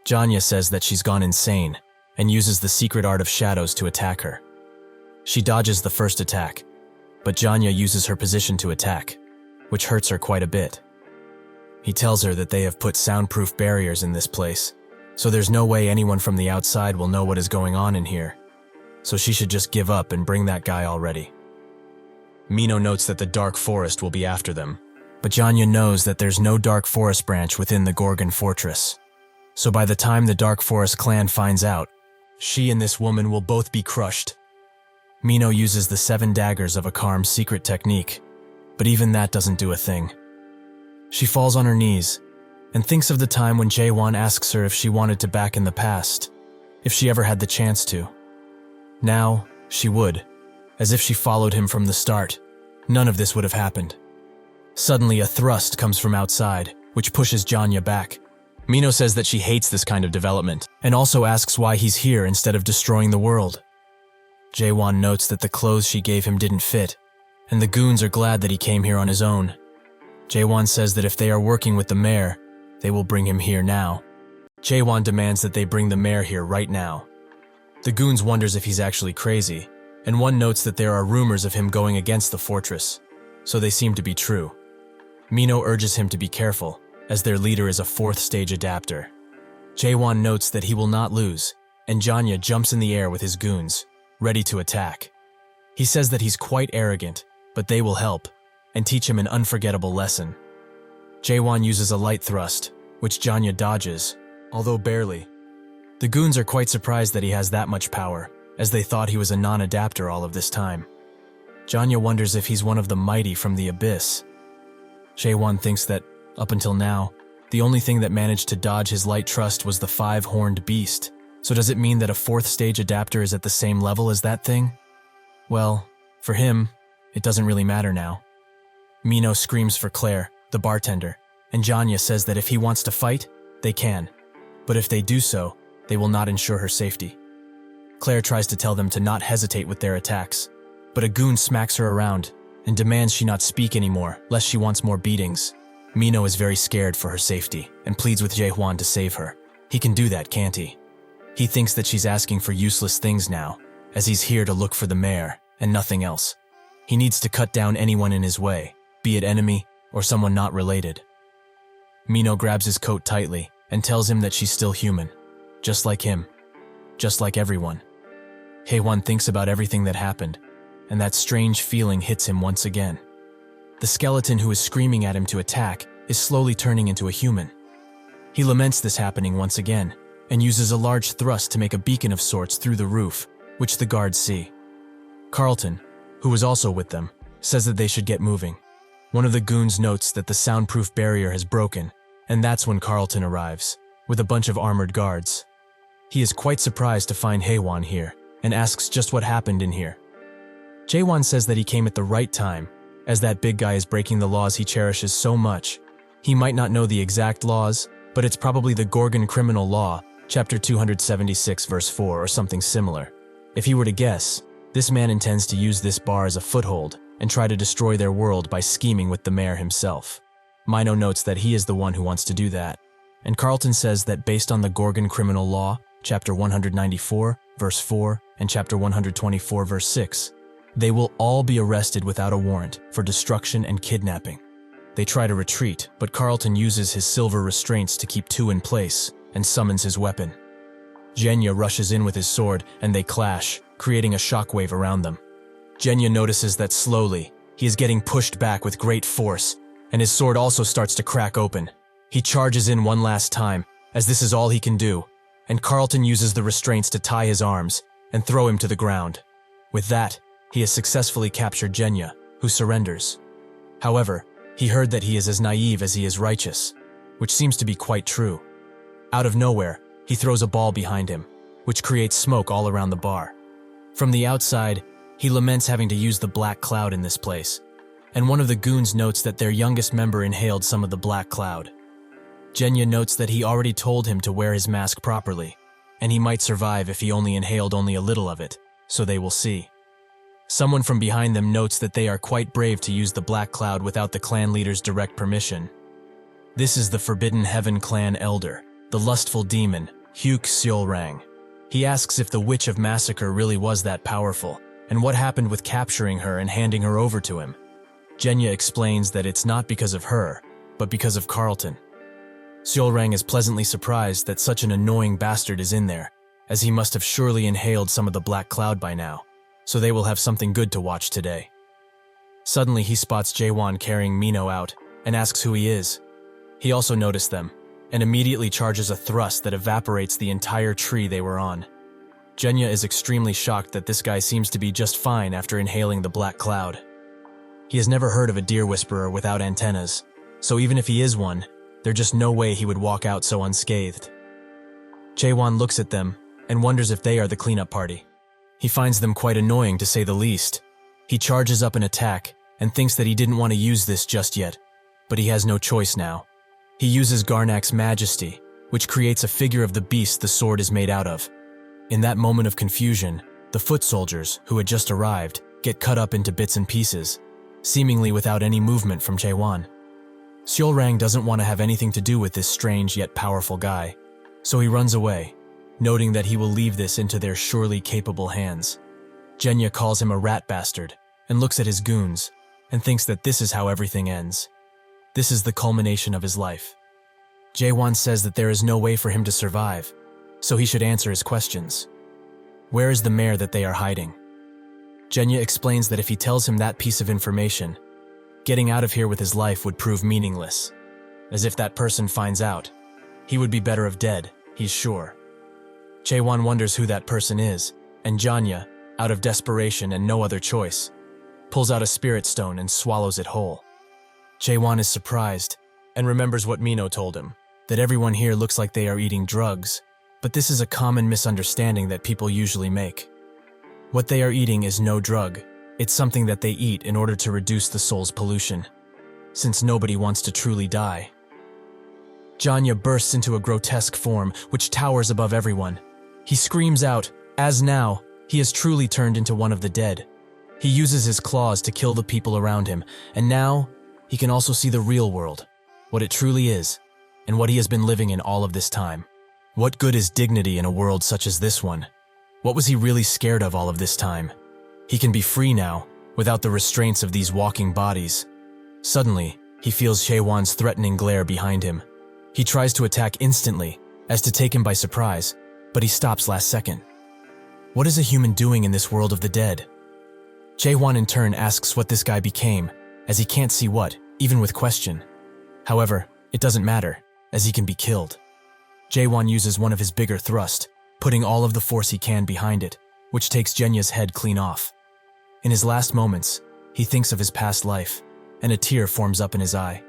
Janya says that she's gone insane, and uses the secret art of shadows to attack her. She dodges the first attack, but Janya uses her position to attack, which hurts her quite a bit. He tells her that they have put soundproof barriers in this place, so there's no way anyone from the outside will know what is going on in here, so she should just give up and bring that guy already. Mino notes that the Dark Forest will be after them, but Janya knows that there's no Dark Forest branch within the Gorgon Fortress. So by the time the Dark Forest clan finds out, she and this woman will both be crushed. Mino uses the 7 daggers of Akarm's secret technique, but even that doesn't do a thing. She falls on her knees and thinks of the time when Jaehwan asks her if she wanted to back in the past, if she ever had the chance to. Now, she would, as if she followed him from the start. None of this would have happened. Suddenly, a thrust comes from outside, which pushes Janya back. Mino says that she hates this kind of development, and also asks why he's here instead of destroying the world. Jaehwan notes that the clothes she gave him didn't fit, and the goons are glad that he came here on his own. Jaehwan says that if they are working with the mayor, they will bring him here now. Jaehwan demands that they bring the mayor here right now. The goons wonders if he's actually crazy, and one notes that there are rumors of him going against the fortress, so they seem to be true. Mino urges him to be careful, as their leader is a 4th stage adapter. Jaehwan notes that he will not lose, and Janya jumps in the air with his goons, ready to attack. He says that he's quite arrogant, but they will help, and teach him an unforgettable lesson. Jaehwan uses a light thrust, which Janya dodges, although barely. The goons are quite surprised that he has that much power, as they thought he was a non-adapter all of this time. Janya wonders if he's one of the mighty from the abyss. Jaehwan thinks that, up until now, the only thing that managed to dodge his light thrust was the 5-horned beast. So does it mean that a 4th stage adapter is at the same level as that thing? Well, for him, it doesn't really matter now. Mino screams for Claire, the bartender, and Janya says that if he wants to fight, they can. But if they do so, they will not ensure her safety. Claire tries to tell them to not hesitate with their attacks, but a goon smacks her around and demands she not speak anymore, lest she wants more beatings. Mino is very scared for her safety and pleads with Jaehwan to save her. He can do that, can't he? He thinks that she's asking for useless things now, as he's here to look for the mayor and nothing else. He needs to cut down anyone in his way, be it enemy or someone not related. Mino grabs his coat tightly and tells him that she's still human, just like him, just like everyone. Jaehwan thinks about everything that happened, and that strange feeling hits him once again. The skeleton who is screaming at him to attack is slowly turning into a human. He laments this happening once again, and uses a large thrust to make a beacon of sorts through the roof, which the guards see. Carlton, who was also with them, says that they should get moving. One of the goons notes that the soundproof barrier has broken, and that's when Carlton arrives, with a bunch of armored guards. He is quite surprised to find Jaehwan here, and asks just what happened in here. Jaehwan says that he came at the right time, as that big guy is breaking the laws he cherishes so much. He might not know the exact laws, but it's probably the Gorgon criminal law Chapter 276 verse 4 or something similar. If he were to guess, this man intends to use this bar as a foothold and try to destroy their world by scheming with the mayor himself. Mino notes that he is the one who wants to do that, and Carlton says that based on the Gorgon criminal law, chapter 194 verse 4 and chapter 124 verse 6, they will all be arrested without a warrant for destruction and kidnapping. They try to retreat, but Carlton uses his silver restraints to keep two in place and summons his weapon. Jaehwan rushes in with his sword and they clash, creating a shockwave around them. Jaehwan notices that slowly, he is getting pushed back with great force, and his sword also starts to crack open. He charges in one last time, as this is all he can do, and Carlton uses the restraints to tie his arms and throw him to the ground. With that, he has successfully captured Jaehwan, who surrenders. However, he heard that he is as naive as he is righteous, which seems to be quite true. Out of nowhere, he throws a ball behind him, which creates smoke all around the bar. From the outside, he laments having to use the black cloud in this place, and one of the goons notes that their youngest member inhaled some of the black cloud. Jaehwan notes that he already told him to wear his mask properly, and he might survive if he only inhaled only a little of it, so they will see. Someone from behind them notes that they are quite brave to use the black cloud without the clan leader's direct permission. This is the Forbidden Heaven clan elder, the lustful demon, Seolrang. He asks if the Witch of Massacre really was that powerful, and what happened with capturing her and handing her over to him. Jaehwan explains that it's not because of her, but because of Carlton. Seolrang is pleasantly surprised that such an annoying bastard is in there, as he must have surely inhaled some of the black cloud by now, so they will have something good to watch today. Suddenly he spots Jaehwan carrying Mino out and asks who he is. He also noticed them, and immediately charges a thrust that evaporates the entire tree they were on. Jaehwan is extremely shocked that this guy seems to be just fine after inhaling the black cloud. He has never heard of a deer whisperer without antennas, so even if he is one, there's just no way he would walk out so unscathed. Jaehwan looks at them and wonders if they are the cleanup party. He finds them quite annoying to say the least. He charges up an attack and thinks that he didn't want to use this just yet, but he has no choice now. He uses Garnak's majesty, which creates a figure of the beast the sword is made out of. In that moment of confusion, the foot soldiers, who had just arrived, get cut up into bits and pieces, seemingly without any movement from Jaehwan. Seolrang doesn't want to have anything to do with this strange yet powerful guy, so he runs away, noting that he will leave this into their surely capable hands. Jaehwan calls him a rat bastard and looks at his goons and thinks that this is how everything ends. This is the culmination of his life. Jaehwan says that there is no way for him to survive, so he should answer his questions. Where is the mare that they are hiding? Jaehwan explains that if he tells him that piece of information, getting out of here with his life would prove meaningless. As if that person finds out, he would be better off dead, he's sure. Jaehwan wonders who that person is, and Jaehwan, out of desperation and no other choice, pulls out a spirit stone and swallows it whole. Jaehwan is surprised and remembers what Mino told him, that everyone here looks like they are eating drugs, but this is a common misunderstanding that people usually make. What they are eating is no drug, it's something that they eat in order to reduce the soul's pollution, since nobody wants to truly die. Jaehwan bursts into a grotesque form which towers above everyone. He screams out, as now, he has truly turned into one of the dead. He uses his claws to kill the people around him, and now, he can also see the real world, what it truly is, and what he has been living in all of this time. What good is dignity in a world such as this one? What was he really scared of all of this time? He can be free now, without the restraints of these walking bodies. Suddenly, he feels Jaehwan's threatening glare behind him. He tries to attack instantly, as to take him by surprise, but he stops last second. What is a human doing in this world of the dead? Jaehwan in turn asks what this guy became, as he can't see what, even with question. However, it doesn't matter, as he can be killed. Jaehwan uses one of his bigger thrusts, putting all of the force he can behind it, which takes Jaehwan's head clean off. In his last moments, he thinks of his past life, and a tear forms up in his eye.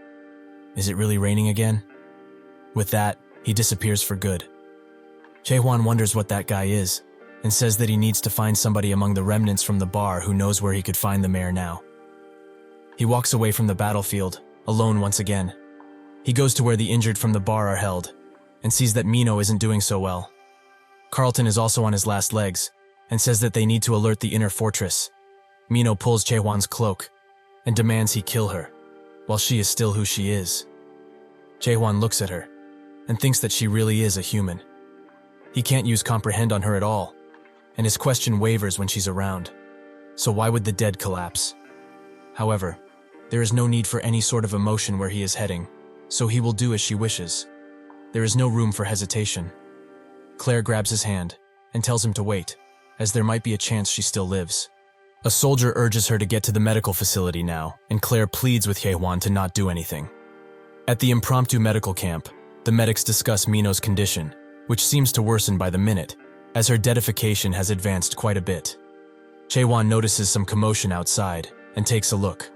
Is it really raining again? With that, he disappears for good. Jaehwan wonders what that guy is, and says that he needs to find somebody among the remnants from the bar who knows where he could find the mare now. He walks away from the battlefield, alone once again. He goes to where the injured from the bar are held, and sees that Mino isn't doing so well. Carlton is also on his last legs and says that they need to alert the inner fortress. Mino pulls Jaehwan's cloak and demands he kill her, while she is still who she is. Jaehwan looks at her and thinks that she really is a human. He can't use comprehend on her at all, and his question wavers when she's around. So why would the dead collapse? However, there is no need for any sort of emotion where he is heading, so he will do as she wishes. There is no room for hesitation. Claire grabs his hand and tells him to wait, as there might be a chance she still lives. A soldier urges her to get to the medical facility now, and Claire pleads with Jaehwan to not do anything. At the impromptu medical camp, the medics discuss Mino's condition, which seems to worsen by the minute, as her deadification has advanced quite a bit. Jaehwan notices some commotion outside and takes a look.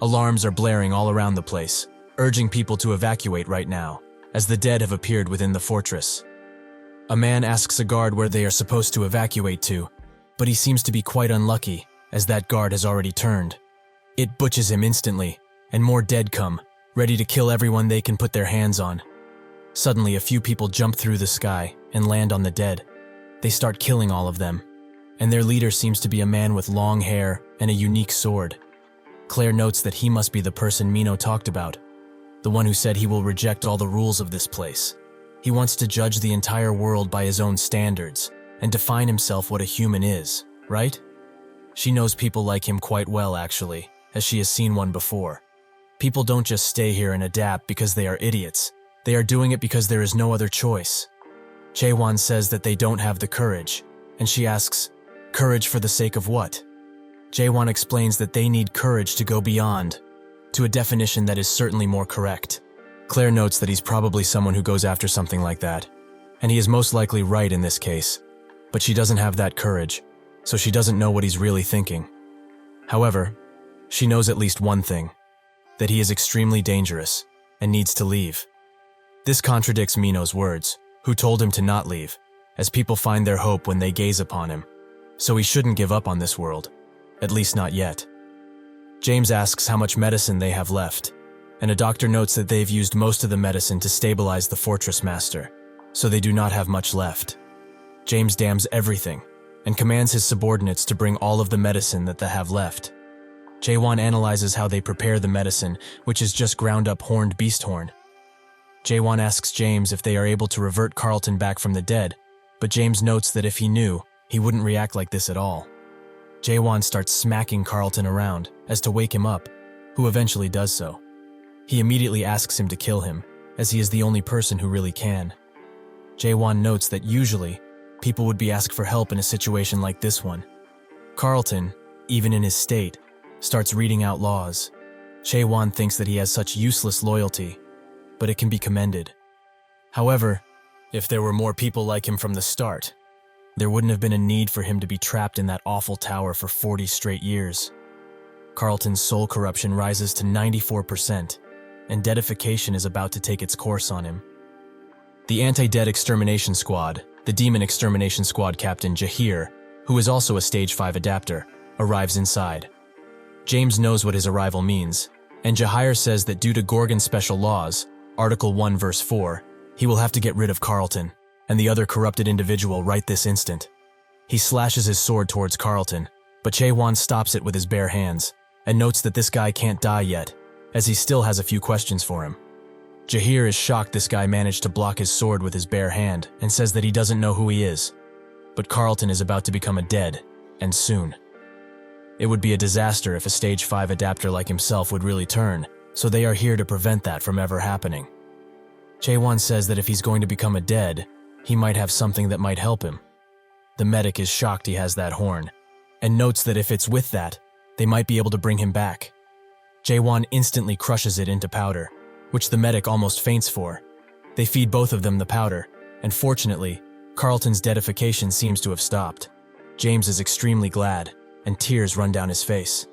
Alarms are blaring all around the place, urging people to evacuate right now, as the dead have appeared within the fortress. A man asks a guard where they are supposed to evacuate to, but he seems to be quite unlucky, as that guard has already turned. It butches him instantly, and more dead come, ready to kill everyone they can put their hands on. Suddenly, a few people jump through the sky and land on the dead. They start killing all of them, and their leader seems to be a man with long hair and a unique sword. Claire notes that he must be the person Mino talked about, the one who said he will reject all the rules of this place. He wants to judge the entire world by his own standards and define himself what a human is, right? She knows people like him quite well, actually, as she has seen one before. People don't just stay here and adapt because they are idiots. They are doing it because there is no other choice. Jaehwan says that they don't have the courage, and she asks, courage for the sake of what? Jaehwan explains that they need courage to go beyond, to a definition that is certainly more correct. Claire notes that he's probably someone who goes after something like that, and he is most likely right in this case, but she doesn't have that courage, so she doesn't know what he's really thinking. However, she knows at least one thing, that he is extremely dangerous and needs to leave. This contradicts Mino's words, who told him to not leave, as people find their hope when they gaze upon him, so he shouldn't give up on this world, at least not yet. James asks how much medicine they have left, and a doctor notes that they've used most of the medicine to stabilize the fortress master, so they do not have much left. James damns everything, and commands his subordinates to bring all of the medicine that they have left. Jaehwan analyzes how they prepare the medicine, which is just ground up horned beast horn. Jaehwan asks James if they are able to revert Carlton back from the dead, but James notes that if he knew, he wouldn't react like this at all. Jaehwan starts smacking Carlton around, as to wake him up, who eventually does so. He immediately asks him to kill him, as he is the only person who really can. Jaehwan notes that usually, people would be asked for help in a situation like this one. Carlton, even in his state, starts reading out laws. Jaehwan thinks that he has such useless loyalty, but it can be commended. However, if there were more people like him from the start, there wouldn't have been a need for him to be trapped in that awful tower for 40 straight years. Carlton's soul corruption rises to 94%, and deadification is about to take its course on him. The anti-dead extermination squad, the demon extermination squad captain Jaehwan, who is also a stage 5 adapter, arrives inside. James knows what his arrival means, and Jaehwan says that due to Gorgon special laws, Article 1 verse 4, he will have to get rid of Carlton and the other corrupted individual right this instant. He slashes his sword towards Carlton, but Jaehwan stops it with his bare hands and notes that this guy can't die yet, as he still has a few questions for him. Jaehwan is shocked this guy managed to block his sword with his bare hand and says that he doesn't know who he is, but Carlton is about to become a dead, and soon. It would be a disaster if a stage 5 adapter like himself would really turn, so they are here to prevent that from ever happening. Jaehwan says that if he's going to become a dead, he might have something that might help him. The medic is shocked he has that horn, and notes that if it's with that, they might be able to bring him back. Jaehwan instantly crushes it into powder, which the medic almost faints for. They feed both of them the powder, and fortunately, Carlton's deadification seems to have stopped. James is extremely glad, and tears run down his face.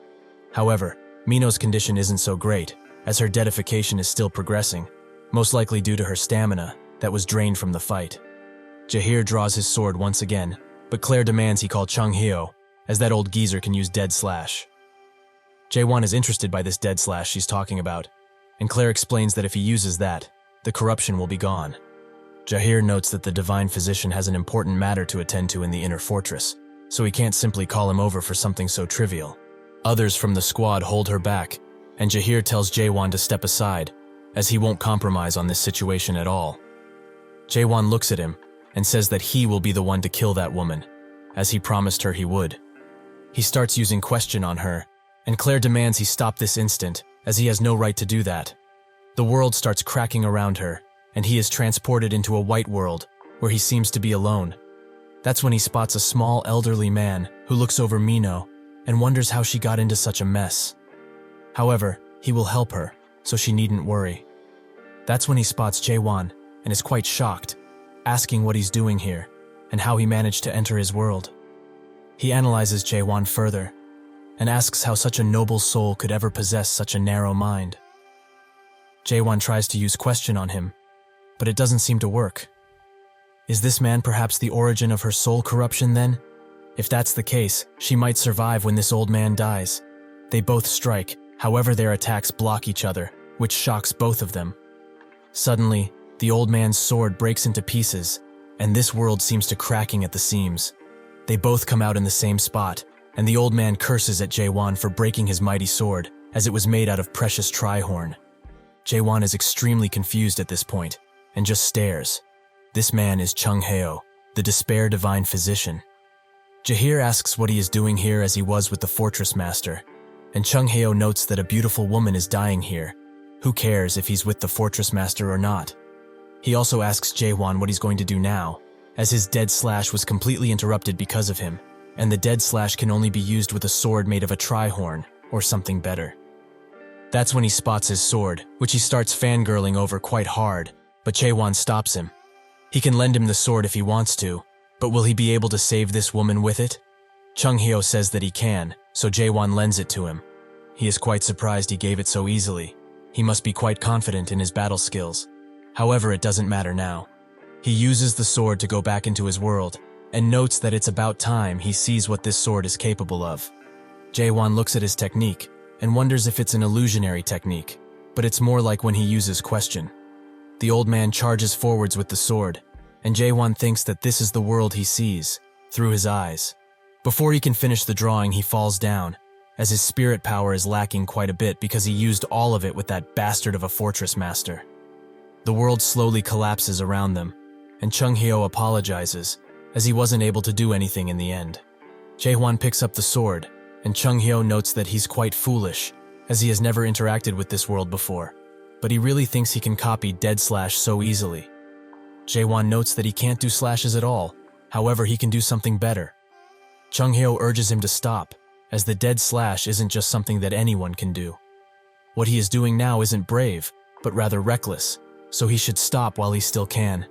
However, Mino's condition isn't so great, as her deadification is still progressing, most likely due to her stamina that was drained from the fight. Jaehwan draws his sword once again, but Claire demands he call Chung Hyo, as that old geezer can use dead slash. Jaehwan is interested by this dead slash she's talking about, and Claire explains that if he uses that, the corruption will be gone. Jaehwan notes that the divine physician has an important matter to attend to in the inner fortress, so he can't simply call him over for something so trivial. Others from the squad hold her back, and Jaehwan tells Jaehwan to step aside, as he won't compromise on this situation at all. Jaehwan looks at him and says that he will be the one to kill that woman, as he promised her he would. He starts using question on her, and Claire demands he stop this instant, as he has no right to do that. The world starts cracking around her, and he is transported into a white world, where he seems to be alone. That's when he spots a small elderly man who looks over Mino and wonders how she got into such a mess. However, he will help her, so she needn't worry. That's when he spots Jaehwan and is quite shocked, asking what he's doing here and how he managed to enter his world. He analyzes Jaehwan further and asks how such a noble soul could ever possess such a narrow mind. Jaehwan tries to use question on him, but it doesn't seem to work. Is this man perhaps the origin of her soul corruption then? If that's the case, she might survive when this old man dies. They both strike, however their attacks block each other, which shocks both of them. Suddenly, the old man's sword breaks into pieces, and this world seems to cracking at the seams. They both come out in the same spot, and the old man curses at Jaehwan for breaking his mighty sword, as it was made out of precious tri-horn. Jaehwan is extremely confused at this point, and just stares. This man is Chung-heo, the despair divine physician. Jaehwan asks what he is doing here as he was with the fortress master, and Chung-heo notes that a beautiful woman is dying here. Who cares if he's with the fortress master or not? He also asks Jaehwan what he's going to do now, as his dead slash was completely interrupted because of him, and the dead slash can only be used with a sword made of a tri-horn, or something better. That's when he spots his sword, which he starts fangirling over quite hard, but Jaehwan stops him. He can lend him the sword if he wants to, but will he be able to save this woman with it? Chung-heo says that he can, so Jaehwan lends it to him. He is quite surprised he gave it so easily. He must be quite confident in his battle skills. However, it doesn't matter now. He uses the sword to go back into his world, and notes that it's about time he sees what this sword is capable of. Jaehwan looks at his technique, and wonders if it's an illusionary technique, but it's more like when he uses question. The old man charges forwards with the sword, and Jaehwan thinks that this is the world he sees, through his eyes. Before he can finish the drawing, he falls down, as his spirit power is lacking quite a bit because he used all of it with that bastard of a fortress master. The world slowly collapses around them, and Chung-heo apologizes, as he wasn't able to do anything in the end. Jaehwan picks up the sword, and Chung-heo notes that he's quite foolish, as he has never interacted with this world before, but he really thinks he can copy dead slash so easily. Jaehwan notes that he can't do slashes at all, however he can do something better. Chung-heo urges him to stop, as the dead slash isn't just something that anyone can do. What he is doing now isn't brave, but rather reckless, so he should stop while he still can.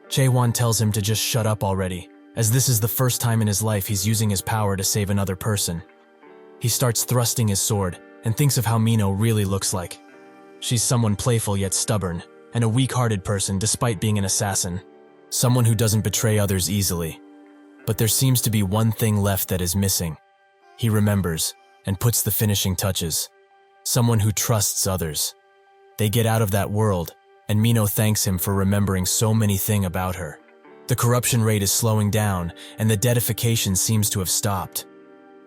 Jaehwan tells him to just shut up already, as this is the first time in his life he's using his power to save another person. He starts thrusting his sword, and thinks of how Mino really looks like. She's someone playful yet stubborn, and a weak-hearted person despite being an assassin. Someone who doesn't betray others easily. But there seems to be one thing left that is missing. He remembers, and puts the finishing touches. Someone who trusts others. They get out of that world, and Mino thanks him for remembering so many things about her. The corruption rate is slowing down, and the deadification seems to have stopped.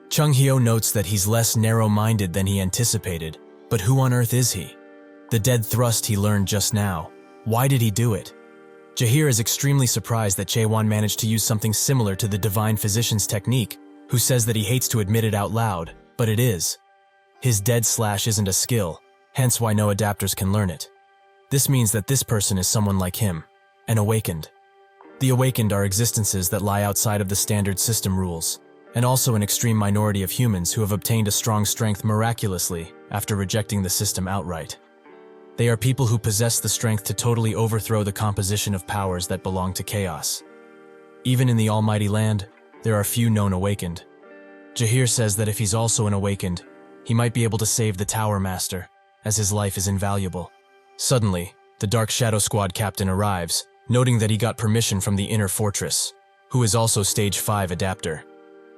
Chung-heo notes that he's less narrow-minded than he anticipated, but who on earth is he? The dead thrust he learned just now. Why did he do it? Jaehwan is extremely surprised that Jaehwan managed to use something similar to the divine physician's technique, who says that he hates to admit it out loud, but it is. His dead slash isn't a skill, hence why no adapters can learn it. This means that this person is someone like him, an awakened. The awakened are existences that lie outside of the standard system rules, and also an extreme minority of humans who have obtained a strong strength miraculously after rejecting the system outright. They are people who possess the strength to totally overthrow the composition of powers that belong to chaos. Even in the almighty land, there are few known awakened. Jaehwan says that if he's also an awakened, he might be able to save the Tower Master, as his life is invaluable. Suddenly, the Dark Shadow Squad captain arrives, noting that he got permission from the inner fortress, who is also Stage 5 adapter.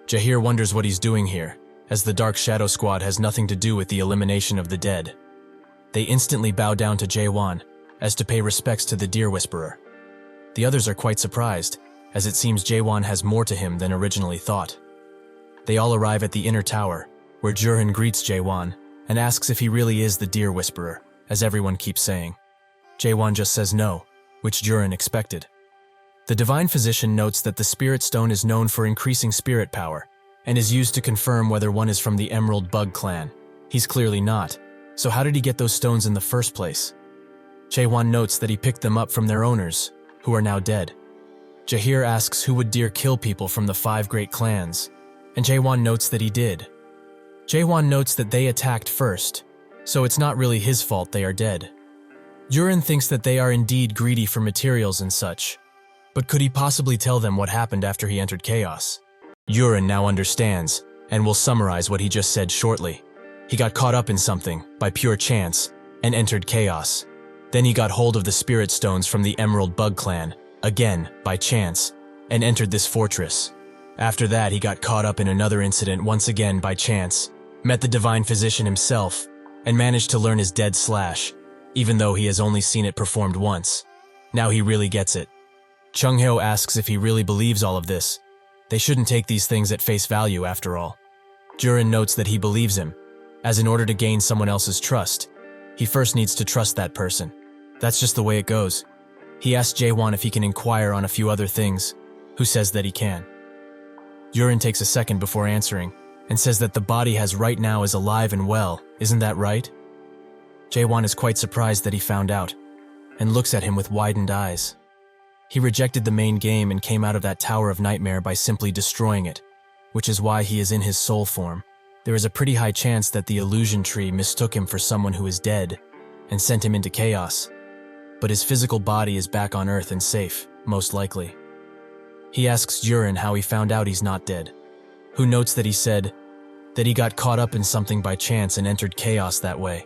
Jaehwan wonders what he's doing here, as the Dark Shadow Squad has nothing to do with the elimination of the dead. They instantly bow down to Jaehwan, as to pay respects to the Deer Whisperer. The others are quite surprised, as it seems Jaehwan has more to him than originally thought. They all arrive at the inner tower, where Jaehwan greets Jaehwan and asks if he really is the Deer Whisperer, as everyone keeps saying. Jaehwan just says no, which Jaehwan expected. The Divine Physician notes that the Spirit Stone is known for increasing spirit power, and is used to confirm whether one is from the Emerald Bug clan. He's clearly not, so how did he get those stones in the first place? Jaehwan notes that he picked them up from their owners, who are now dead. Jaheir asks who would dare kill people from the 5 great clans, and Jaehwan notes that he did. Jaehwan notes that they attacked first, so it's not really his fault they are dead. Jaehwan thinks that they are indeed greedy for materials and such, but could he possibly tell them what happened after he entered chaos? Jaehwan now understands, and will summarize what he just said shortly. He got caught up in something, by pure chance, and entered chaos. Then he got hold of the Spirit Stones from the Emerald Bug clan, again, by chance, and entered this fortress. After that, he got caught up in another incident once again by chance, met the Divine Physician himself, and managed to learn his dead slash, even though he has only seen it performed once. Now he really gets it. Chung-hyo asks if he really believes all of this. They shouldn't take these things at face value after all. Jaehwan notes that he believes him, as in order to gain someone else's trust, he first needs to trust that person. That's just the way it goes. He asks Jaehwan if he can inquire on a few other things, who says that he can. Jaehwan takes a second before answering, and says that the body has right now is alive and well, isn't that right? Jaehwan is quite surprised that he found out, and looks at him with widened eyes. He rejected the main game and came out of that Tower of Nightmare by simply destroying it, which is why he is in his soul form. There is a pretty high chance that the illusion tree mistook him for someone who is dead, and sent him into chaos. But his physical body is back on Earth and safe, most likely. He asks Jaehwan how he found out he's not dead, who notes that he said that he got caught up in something by chance and entered chaos that way.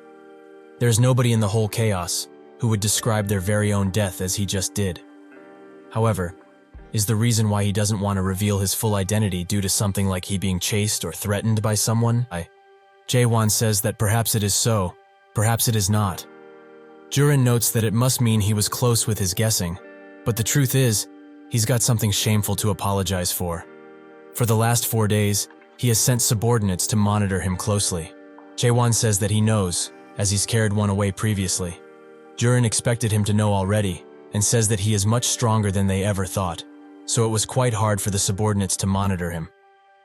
There's nobody in the whole chaos who would describe their very own death as he just did. However, is the reason why he doesn't want to reveal his full identity due to something like he being chased or threatened by someone? Jaehwan says that perhaps it is so, perhaps it is not. Jaehwan notes that it must mean he was close with his guessing, but the truth is, he's got something shameful to apologize for. For the last 4 days, he has sent subordinates to monitor him closely. Jaehwan says that he knows, as he's carried one away previously. Jaehwan expected him to know already, and says that he is much stronger than they ever thought, so it was quite hard for the subordinates to monitor him.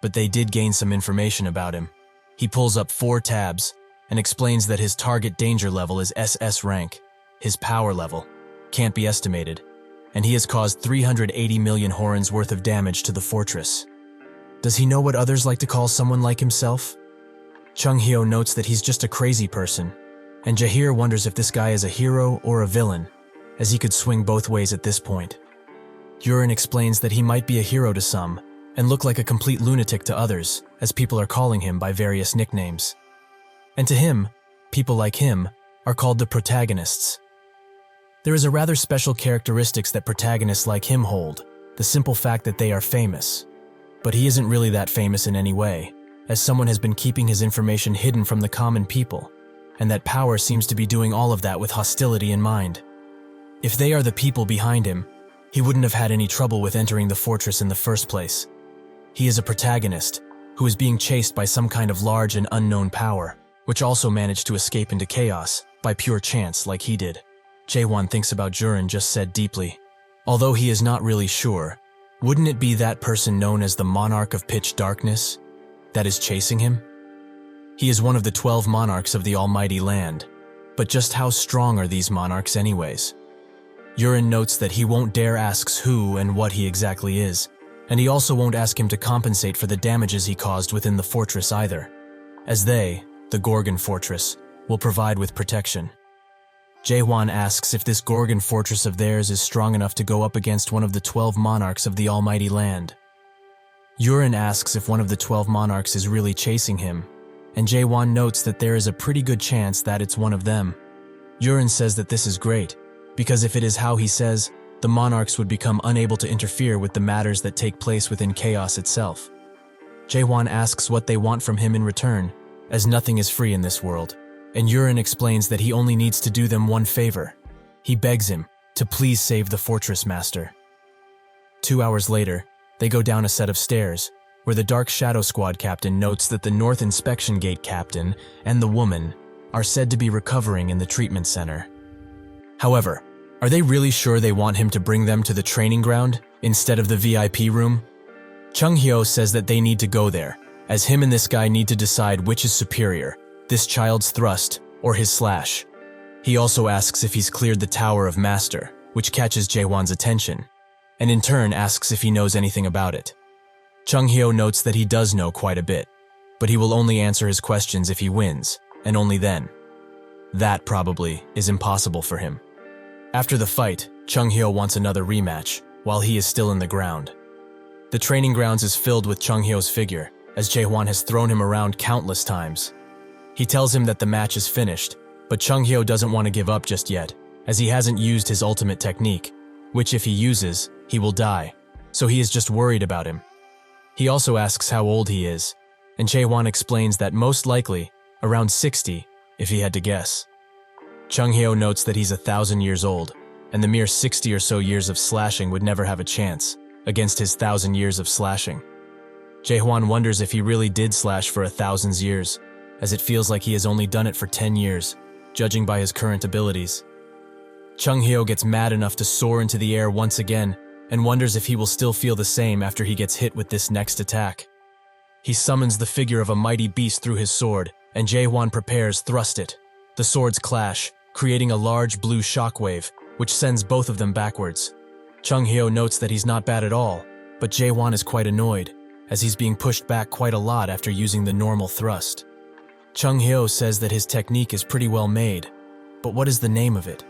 But they did gain some information about him. He pulls up 4 tabs, and explains that his target danger level is SS rank, his power level can't be estimated, and he has caused 380 million horins worth of damage to the fortress. Does he know what others like to call someone like himself? Chung-hyo notes that he's just a crazy person, and Jaheir wonders if this guy is a hero or a villain, as he could swing both ways at this point. Jaehwan explains that he might be a hero to some, and look like a complete lunatic to others, as people are calling him by various nicknames. And to him, people like him, are called the protagonists. There is a rather special characteristics that protagonists like him hold, the simple fact that they are famous. But he isn't really that famous in any way, as someone has been keeping his information hidden from the common people, and that power seems to be doing all of that with hostility in mind. If they are the people behind him, he wouldn't have had any trouble with entering the fortress in the first place. He is a protagonist, who is being chased by some kind of large and unknown power, which also managed to escape into chaos by pure chance like he did. Jaehwan thinks about Jaehwan just said deeply. Although he is not really sure, wouldn't it be that person known as the Monarch of Pitch Darkness that is chasing him? He is one of the 12 monarchs of the Almighty Land, but just how strong are these monarchs anyways? Jaehwan notes that he won't dare ask who and what he exactly is, and he also won't ask him to compensate for the damages he caused within the fortress either, as they, the Gorgon Fortress, will provide with protection. Jaehwan asks if this Gorgon Fortress of theirs is strong enough to go up against one of the 12 monarchs of the Almighty Land. Jaehwan asks if one of the 12 monarchs is really chasing him, and Jaehwan notes that there is a pretty good chance that it's one of them. Jaehwan says that this is great, because if it is how he says, the monarchs would become unable to interfere with the matters that take place within chaos itself. Jaehwan asks what they want from him in return, as nothing is free in this world, and Jaehwan explains that he only needs to do them one favor. He begs him to please save the fortress master. 2 hours later, they go down a set of stairs, where the Dark Shadow Squad captain notes that the North Inspection Gate captain and the woman are said to be recovering in the treatment center. However, are they really sure they want him to bring them to the training ground instead of the VIP room? Chung Hyo says that they need to go there, as him and this guy need to decide which is superior, this child's thrust or his slash. He also asks if he's cleared the Tower of Master, which catches Jaehwan's attention, and in turn asks if he knows anything about it. Chung Hyo notes that he does know quite a bit, but he will only answer his questions if he wins, and only then. That probably is impossible for him. After the fight, Chung Hyo wants another rematch, while he is still in the ground. The training grounds is filled with Chung Hyo's figure, as Jaehwan has thrown him around countless times. He tells him that the match is finished, but Chung Hyo doesn't want to give up just yet, as he hasn't used his ultimate technique, which if he uses, he will die, so he is just worried about him. He also asks how old he is, and Jaehwan explains that most likely around 60, if he had to guess. Chung Hyo notes that he's 1,000 years old, and the mere 60 or so years of slashing would never have a chance against his 1,000 years of slashing. Jaehwan wonders if he really did slash for 1,000 years, as it feels like he has only done it for 10 years, judging by his current abilities. Chung Hyo gets mad enough to soar into the air once again, and wonders if he will still feel the same after he gets hit with this next attack. He summons the figure of a mighty beast through his sword, and Jaehwan prepares thrust it. The swords clash, creating a large blue shockwave, which sends both of them backwards. Chung Hyo notes that he's not bad at all, but Jaehwan is quite annoyed, as he's being pushed back quite a lot after using the normal thrust. Chung Hyo says that his technique is pretty well made, but what is the name of it?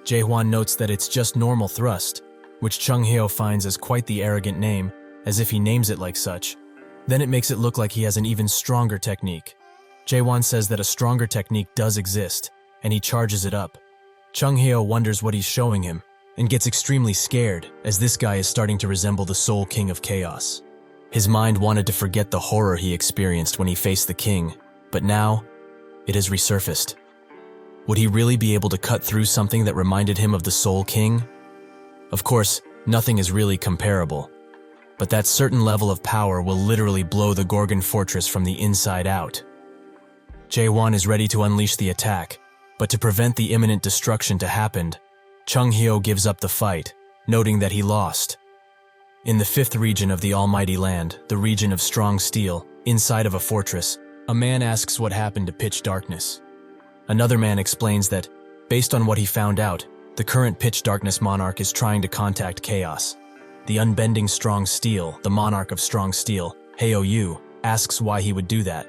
Jaehwan notes that it's just normal thrust, which Chung Hyo finds as quite the arrogant name, as if he names it like such. Then it makes it look like he has an even stronger technique. Jaehwan says that a stronger technique does exist, and he charges it up. Chung Hyo wonders what he's showing him, and gets extremely scared, as this guy is starting to resemble the Soul King of Chaos. His mind wanted to forget the horror he experienced when he faced the king, but now, it has resurfaced. Would he really be able to cut through something that reminded him of the Soul King? Of course, nothing is really comparable, but that certain level of power will literally blow the Gorgon Fortress from the inside out. Jaehwan is ready to unleash the attack, but to prevent the imminent destruction to happen, Chung Hyo gives up the fight, noting that he lost. In the 5th region of the Almighty Land, the region of strong steel, inside of a fortress, a man asks what happened to pitch darkness. Another man explains that, based on what he found out, the current pitch darkness monarch is trying to contact chaos. The unbending strong steel, the monarch of strong steel, Heo Yu, asks why he would do that.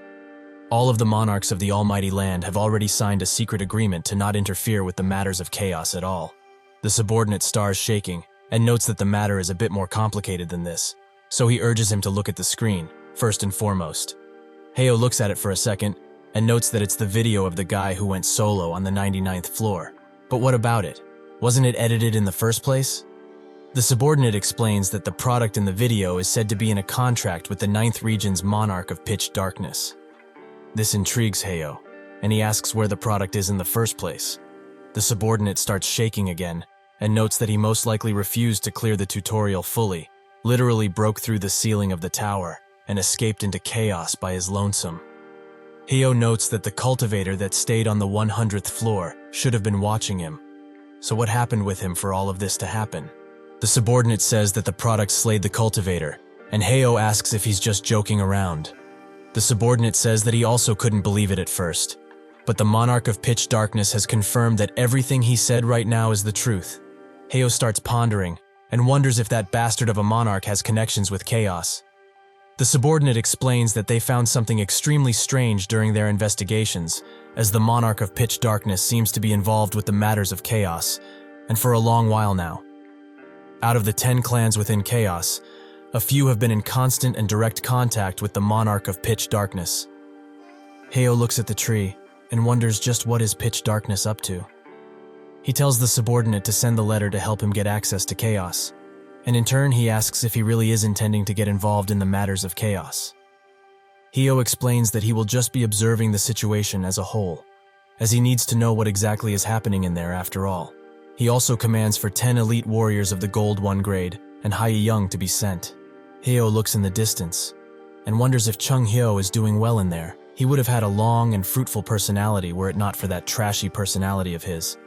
All of the monarchs of the Almighty Land have already signed a secret agreement to not interfere with the matters of chaos at all. The subordinate stars shaking, and notes that the matter is a bit more complicated than this, so he urges him to look at the screen, first and foremost. Heo looks at it for a second, and notes that it's the video of the guy who went solo on the 99th floor. But what about it? Wasn't it edited in the first place? The subordinate explains that the product in the video is said to be in a contract with the 9th region's monarch of pitch darkness. This intrigues Heo, and he asks where the product is in the first place. The subordinate starts shaking again, and notes that he most likely refused to clear the tutorial fully, literally broke through the ceiling of the tower, and escaped into chaos by his lonesome. Heo notes that the cultivator that stayed on the 100th floor should have been watching him. So what happened with him for all of this to happen? The subordinate says that the product slayed the cultivator, and Heo asks if he's just joking around. The subordinate says that he also couldn't believe it at first, but the monarch of pitch darkness has confirmed that everything he said right now is the truth. Heo starts pondering, and wonders if that bastard of a monarch has connections with chaos. The subordinate explains that they found something extremely strange during their investigations, as the monarch of pitch darkness seems to be involved with the matters of chaos, and for a long while now. Out of the 10 clans within chaos, a few have been in constant and direct contact with the monarch of pitch darkness. Heo looks at the tree and wonders just what is pitch darkness up to. He tells the subordinate to send the letter to help him get access to chaos, and in turn he asks if he really is intending to get involved in the matters of chaos. Heo explains that he will just be observing the situation as a whole, as he needs to know what exactly is happening in there after all. He also commands for 10 elite warriors of the Gold 1 grade and Hae Young to be sent. Hyo looks in the distance and wonders if Chung Hyo is doing well in there. He would have had a long and fruitful personality were it not for that trashy personality of his.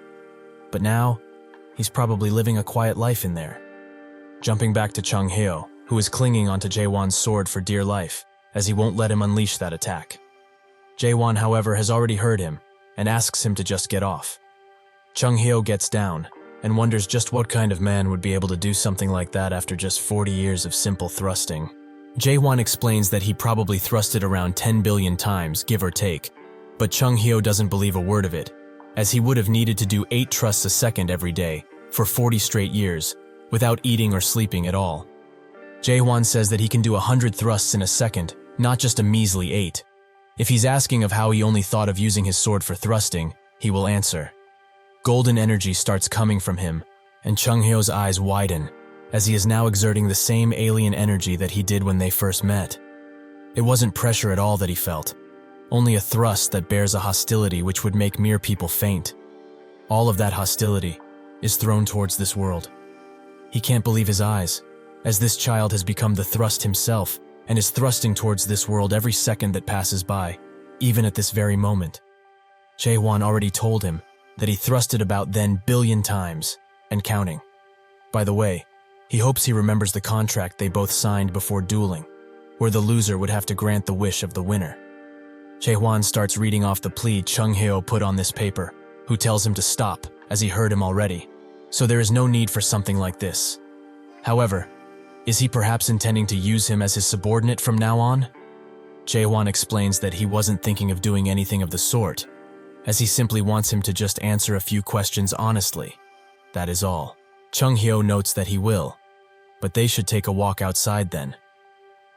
But now, he's probably living a quiet life in there. Jumping back to Chung Hyo, who is clinging onto Jaehwan's sword for dear life, as he won't let him unleash that attack. Jaehwan, however, has already heard him and asks him to just get off. Chung Hyo gets down and wonders just what kind of man would be able to do something like that after just 40 years of simple thrusting. Jaehwan explains that he probably thrusted around 10 billion times, give or take, but Chung Hyo doesn't believe a word of it, as he would have needed to do 8 thrusts a second every day for 40 straight years, without eating or sleeping at all. Jaehwan says that he can do 100 thrusts in a second, not just a measly 8. If he's asking of how he only thought of using his sword for thrusting, he will answer. Golden energy starts coming from him, and Chung Hyo's eyes widen, as he is now exerting the same alien energy that he did when they first met. It wasn't pressure at all that he felt, only a thrust that bears a hostility which would make mere people faint. All of that hostility is thrown towards this world. He can't believe his eyes, as this child has become the thrust himself and is thrusting towards this world every second that passes by, even at this very moment. Jaehwan already told him that he thrusted about 10 billion times, and counting. By the way, he hopes he remembers the contract they both signed before dueling, where the loser would have to grant the wish of the winner. Jaehwan starts reading off the plea Chung Hyo put on this paper, who tells him to stop, as he heard him already, so there is no need for something like this. However, is he perhaps intending to use him as his subordinate from now on? Jaehwan explains that he wasn't thinking of doing anything of the sort, as he simply wants him to just answer a few questions honestly. That is all. Chung Hyo notes that he will, but they should take a walk outside then.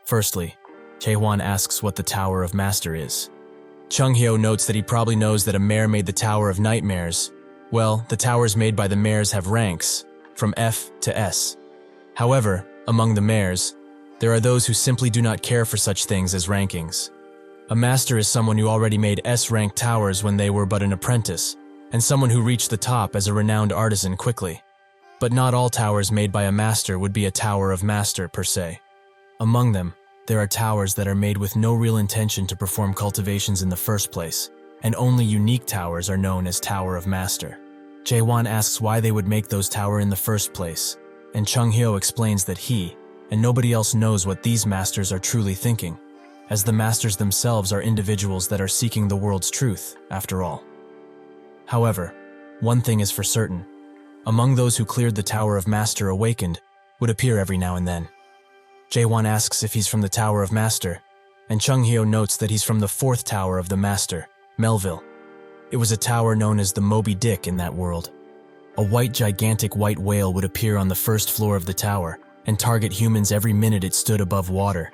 Firstly, Jaehwan asks what the Tower of Master is. Chung Hyo notes that he probably knows that a mayor made the Tower of Nightmares. Well, the towers made by the mayors have ranks, from F to S. However, among the mayors, there are those who simply do not care for such things as rankings. A master is someone who already made S-rank towers when they were but an apprentice, and someone who reached the top as a renowned artisan quickly. But not all towers made by a master would be a Tower of Master per se. Among them, there are towers that are made with no real intention to perform cultivations in the first place, and only unique towers are known as Tower of Master. Jaehwan asks why they would make those towers in the first place, and Chung Hyo explains that he, and nobody else knows what these masters are truly thinking, as the masters themselves are individuals that are seeking the world's truth, after all. However, one thing is for certain. Among those who cleared the Tower of Master awakened would appear every now and then. Jaehwan asks if he's from the Tower of Master, and Chung Hyo notes that he's from the 4th Tower of the Master, Melville. It was a tower known as the Moby Dick in that world. A gigantic white whale would appear on the 1st floor of the tower and target humans every minute it stood above water.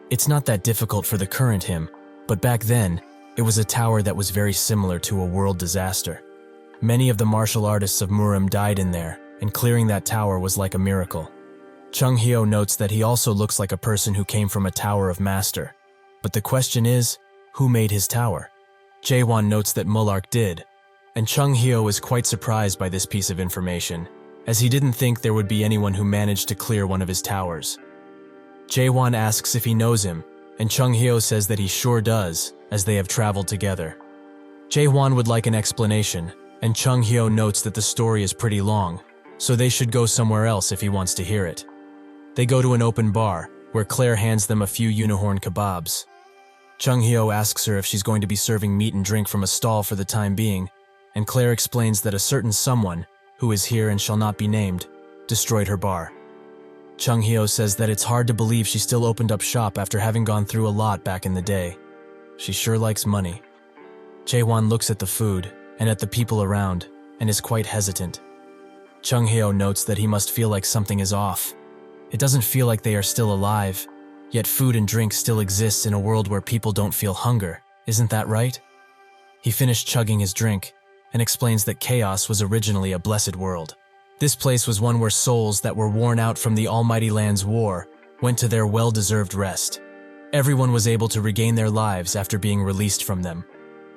It's not that difficult for the current him, but back then, it was a tower that was very similar to a world disaster. Many of the martial artists of Murim died in there, and clearing that tower was like a miracle. Chung Hyo notes that he also looks like a person who came from a Tower of Master. But the question is, who made his tower? Jaehwan notes that Mullark did, and Chung Hyo is quite surprised by this piece of information, as he didn't think there would be anyone who managed to clear one of his towers. Jaehwan asks if he knows him, and Chung Hyo says that he sure does, as they have traveled together. Jaehwan would like an explanation, and Chung Hyo notes that the story is pretty long, so they should go somewhere else if he wants to hear it. They go to an open bar, where Claire hands them a few unicorn kebabs. Chung Hyo asks her if she's going to be serving meat and drink from a stall for the time being, and Claire explains that a certain someone, who is here and shall not be named, destroyed her bar. Chung Hyo says that it's hard to believe she still opened up shop after having gone through a lot back in the day. She sure likes money. Jaehwan looks at the food and at the people around and is quite hesitant. Chung Hyo notes that he must feel like something is off. It doesn't feel like they are still alive, yet food and drink still exists in a world where people don't feel hunger, isn't that right? He finished chugging his drink and explains that chaos was originally a blessed world. This place was one where souls that were worn out from the Almighty Land's war went to their well-deserved rest. Everyone was able to regain their lives after being released from them.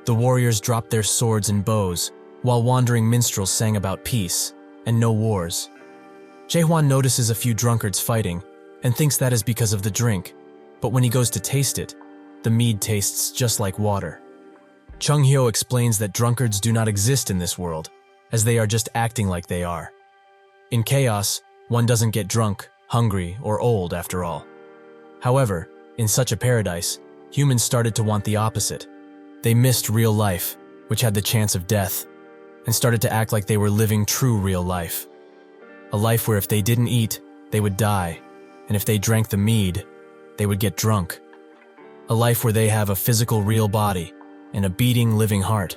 The warriors dropped their swords and bows, while wandering minstrels sang about peace, and no wars. Jaehwan notices a few drunkards fighting and thinks that is because of the drink, but when he goes to taste it, the mead tastes just like water. Chung-hyo explains that drunkards do not exist in this world, as they are just acting like they are. In chaos, one doesn't get drunk, hungry, or old after all. However, in such a paradise, humans started to want the opposite. They missed real life, which had the chance of death, and started to act like they were living true real life. A life where if they didn't eat, they would die, and if they drank the mead, they would get drunk. A life where they have a physical real body and a beating living heart.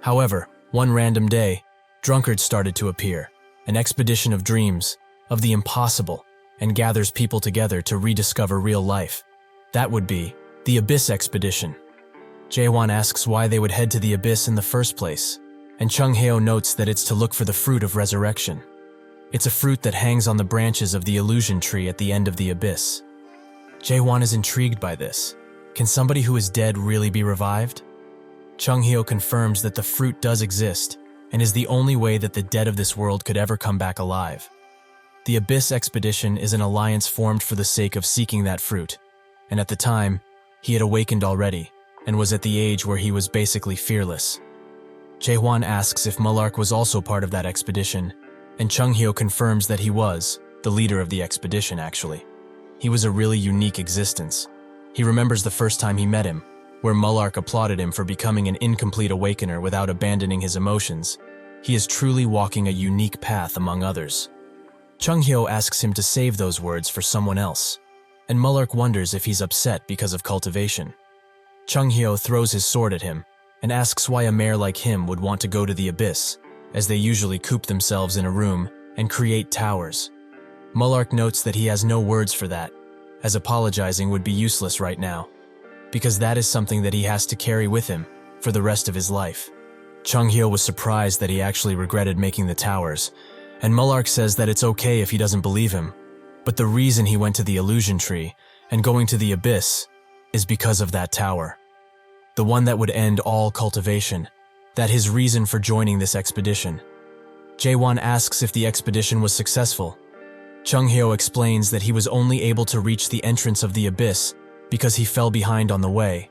However, one random day, drunkards started to appear, an expedition of dreams, of the impossible, and gathers people together to rediscover real life. That would be the Abyss Expedition. Jaehwan asks why they would head to the Abyss in the first place, and Chung-hyo notes that it's to look for the fruit of resurrection. It's a fruit that hangs on the branches of the illusion tree at the end of the Abyss. Jaehwan is intrigued by this. Can somebody who is dead really be revived? Chung-hyo confirms that the fruit does exist, and is the only way that the dead of this world could ever come back alive. The Abyss Expedition is an alliance formed for the sake of seeking that fruit, and at the time, he had awakened already, and was at the age where he was basically fearless. Jaehwan asks if Mullark was also part of that expedition, and Chung-hyo confirms that he was, the leader of the expedition actually. He was a really unique existence. He remembers the first time he met him, where Mullark applauded him for becoming an incomplete awakener without abandoning his emotions. He is truly walking a unique path among others. Chung-hyo asks him to save those words for someone else, and Mullark wonders if he's upset because of cultivation. Chung-hyo throws his sword at him and asks why a mayor like him would want to go to the Abyss, as they usually coop themselves in a room and create towers. Mullark notes that he has no words for that, as apologizing would be useless right now, because that is something that he has to carry with him for the rest of his life. Chung-hyo was surprised that he actually regretted making the towers, and Mullark says that it's okay if he doesn't believe him, but the reason he went to the illusion tree and going to the Abyss is because of that tower. The one that would end all cultivation, that his reason for joining this expedition. Jaehwan asks if the expedition was successful. Chung-hyo explains that he was only able to reach the entrance of the Abyss because he fell behind on the way,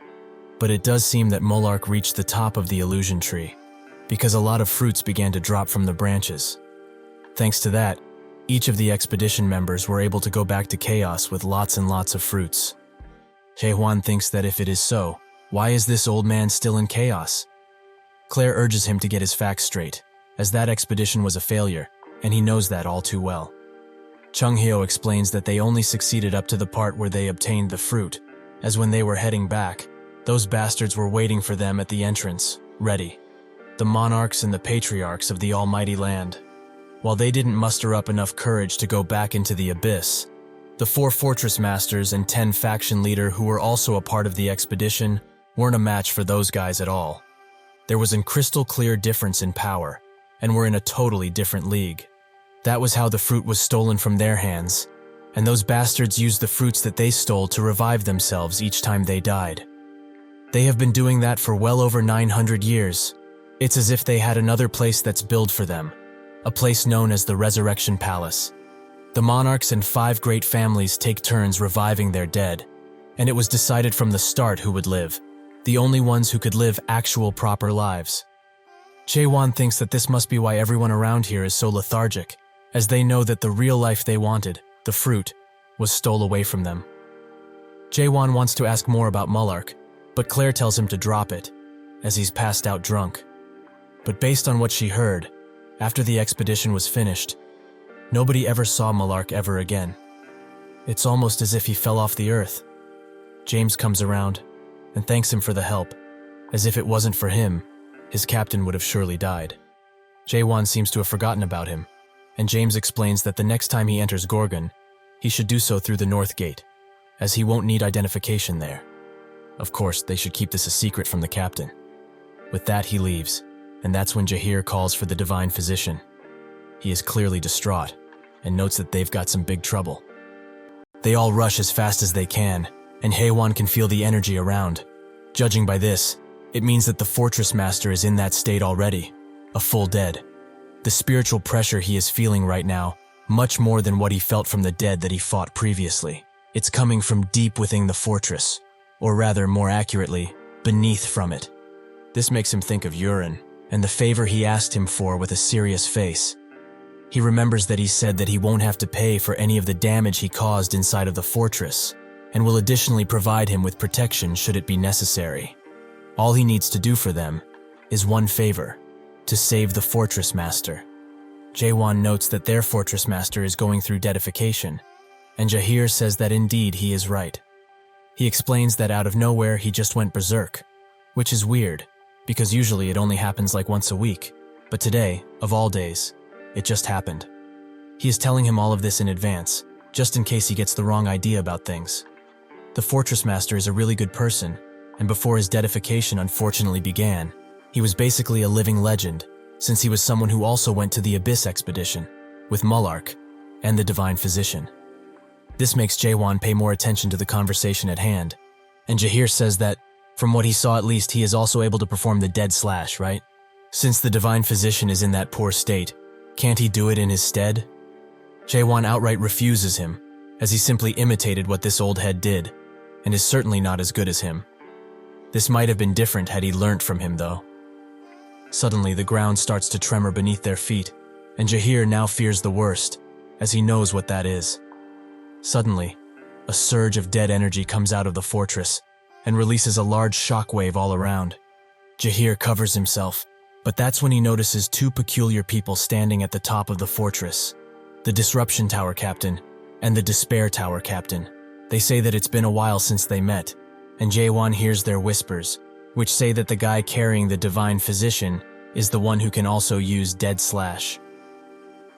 but it does seem that Mullark reached the top of the illusion tree, because a lot of fruits began to drop from the branches. Thanks to that, each of the expedition members were able to go back to chaos with lots and lots of fruits. Jaehwan thinks that if it is so, why is this old man still in chaos? Claire urges him to get his facts straight, as that expedition was a failure, and he knows that all too well. Chung-hyo explains that they only succeeded up to the part where they obtained the fruit, as when they were heading back, those bastards were waiting for them at the entrance, ready. The monarchs and the patriarchs of the almighty land. While they didn't muster up enough courage to go back into the Abyss, the 4 fortress masters and 10 faction leader who were also a part of the expedition weren't a match for those guys at all. There was a crystal clear difference in power, and were in a totally different league. That was how the fruit was stolen from their hands, and those bastards used the fruits that they stole to revive themselves each time they died. They have been doing that for well over 900 years. It's as if they had another place that's built for them, a place known as the Resurrection Palace. The monarchs and 5 great families take turns reviving their dead, and it was decided from the start who would live, the only ones who could live actual proper lives. Jaehwan thinks that this must be why everyone around here is so lethargic, as they know that the real life they wanted, the fruit, was stole away from them. Jaehwan wants to ask more about Mullark, but Claire tells him to drop it, as he's passed out drunk. But based on what she heard, after the expedition was finished, nobody ever saw Mullark ever again. It's almost as if he fell off the earth. James comes around and thanks him for the help, as if it wasn't for him, his captain would have surely died. Jaehwan seems to have forgotten about him, and James explains that the next time he enters Gorgon, he should do so through the North Gate, as he won't need identification there. Of course, they should keep this a secret from the captain. With that, he leaves, and that's when Jahir calls for the divine physician. He is clearly distraught, and notes that they've got some big trouble. They all rush as fast as they can, and Jaehwan can feel the energy around. Judging by this, it means that the fortress master is in that state already, a full dead. The spiritual pressure he is feeling right now, much more than what he felt from the dead that he fought previously. It's coming from deep within the fortress, or rather, more accurately, beneath from it. This makes him think of urine, and the favor he asked him for with a serious face. He remembers that he said that he won't have to pay for any of the damage he caused inside of the fortress, and will additionally provide him with protection should it be necessary. All he needs to do for them is one favor: to save the fortress master. Jaehwan notes that their fortress master is going through deadification, and Jaehir says that indeed he is right. He explains that out of nowhere he just went berserk, which is weird, because usually it only happens like once a week, but today, of all days, it just happened. He is telling him all of this in advance, just in case he gets the wrong idea about things. The fortress master is a really good person, and before his deadification unfortunately began, he was basically a living legend, since he was someone who also went to the Abyss expedition, with Mullark, and the Divine Physician. This makes Jaehwan pay more attention to the conversation at hand, and Jaehir says that, from what he saw at least, he is also able to perform the dead slash, right? Since the Divine Physician is in that poor state, can't he do it in his stead? Jaehwan outright refuses him, as he simply imitated what this old head did, and is certainly not as good as him. This might have been different had he learnt from him, though. Suddenly, the ground starts to tremor beneath their feet, and Jaehir now fears the worst, as he knows what that is. Suddenly, a surge of dead energy comes out of the fortress, and releases a large shockwave all around. Jaehir covers himself, but that's when he notices two peculiar people standing at the top of the fortress: the Disruption Tower Captain and the Despair Tower Captain. They say that it's been a while since they met, and Jaehwan hears their whispers, which say that the guy carrying the Divine Physician is the one who can also use Dead Slash.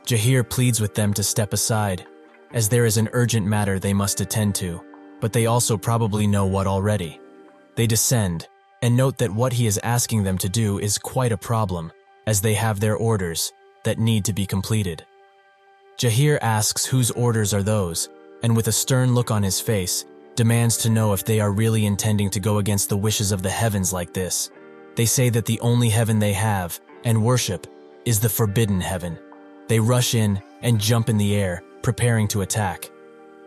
Jaehir pleads with them to step aside, as there is an urgent matter they must attend to, but they also probably know what already. They descend, and note that what he is asking them to do is quite a problem, as they have their orders that need to be completed. Jaehir asks whose orders are those, and with a stern look on his face, demands to know if they are really intending to go against the wishes of the heavens like this. They say that the only heaven they have, and worship, is the forbidden heaven. They rush in and jump in the air, preparing to attack.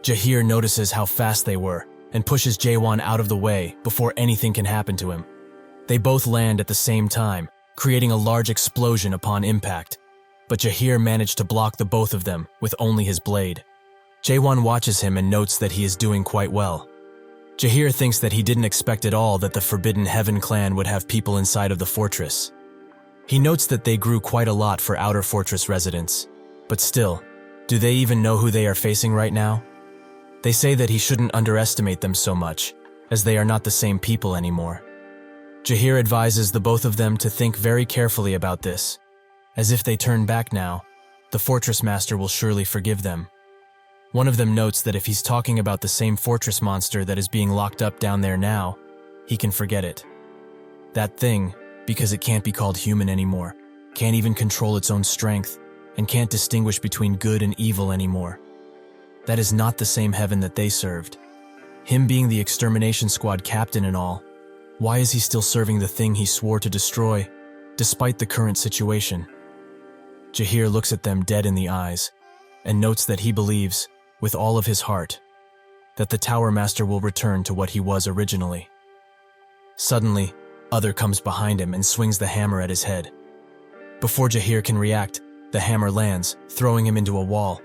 Jaehir notices how fast they were, and pushes Jaehwan out of the way before anything can happen to him. They both land at the same time, creating a large explosion upon impact, but Jaehir managed to block the both of them with only his blade. Jaehwan watches him and notes that he is doing quite well. Jaehir thinks that he didn't expect at all that the Forbidden Heaven clan would have people inside of the fortress. He notes that they grew quite a lot for outer fortress residents, but still, do they even know who they are facing right now? They say that he shouldn't underestimate them so much, as they are not the same people anymore. Jaehir advises the both of them to think very carefully about this, as if they turn back now, the fortress master will surely forgive them. One of them notes that if he's talking about the same fortress monster that is being locked up down there now, he can forget it. That thing, because it can't be called human anymore, can't even control its own strength, and can't distinguish between good and evil anymore. That is not the same heaven that they served. Him being the extermination squad captain and all, why is he still serving the thing he swore to destroy, despite the current situation? Jaehir looks at them dead in the eyes, and notes that he believes, with all of his heart, that the Tower Master will return to what he was originally. Suddenly, Other comes behind him and swings the hammer at his head. Before Jaehir can react, the hammer lands, throwing him into a wall.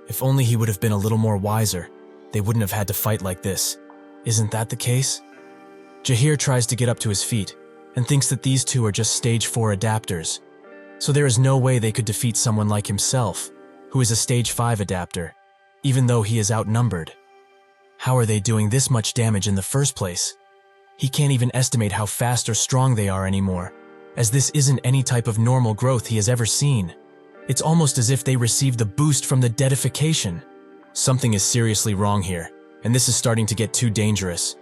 If only he would have been a little more wiser, they wouldn't have had to fight like this. Isn't that the case? Jaehir tries to get up to his feet, and thinks that these two are just Stage 4 adapters, so there is no way they could defeat someone like himself, who is a Stage 5 adapter, even though he is outnumbered. How are they doing this much damage in the first place? He can't even estimate how fast or strong they are anymore, as this isn't any type of normal growth he has ever seen. It's almost as if they received the boost from the deadification. Something is seriously wrong here, and this is starting to get too dangerous.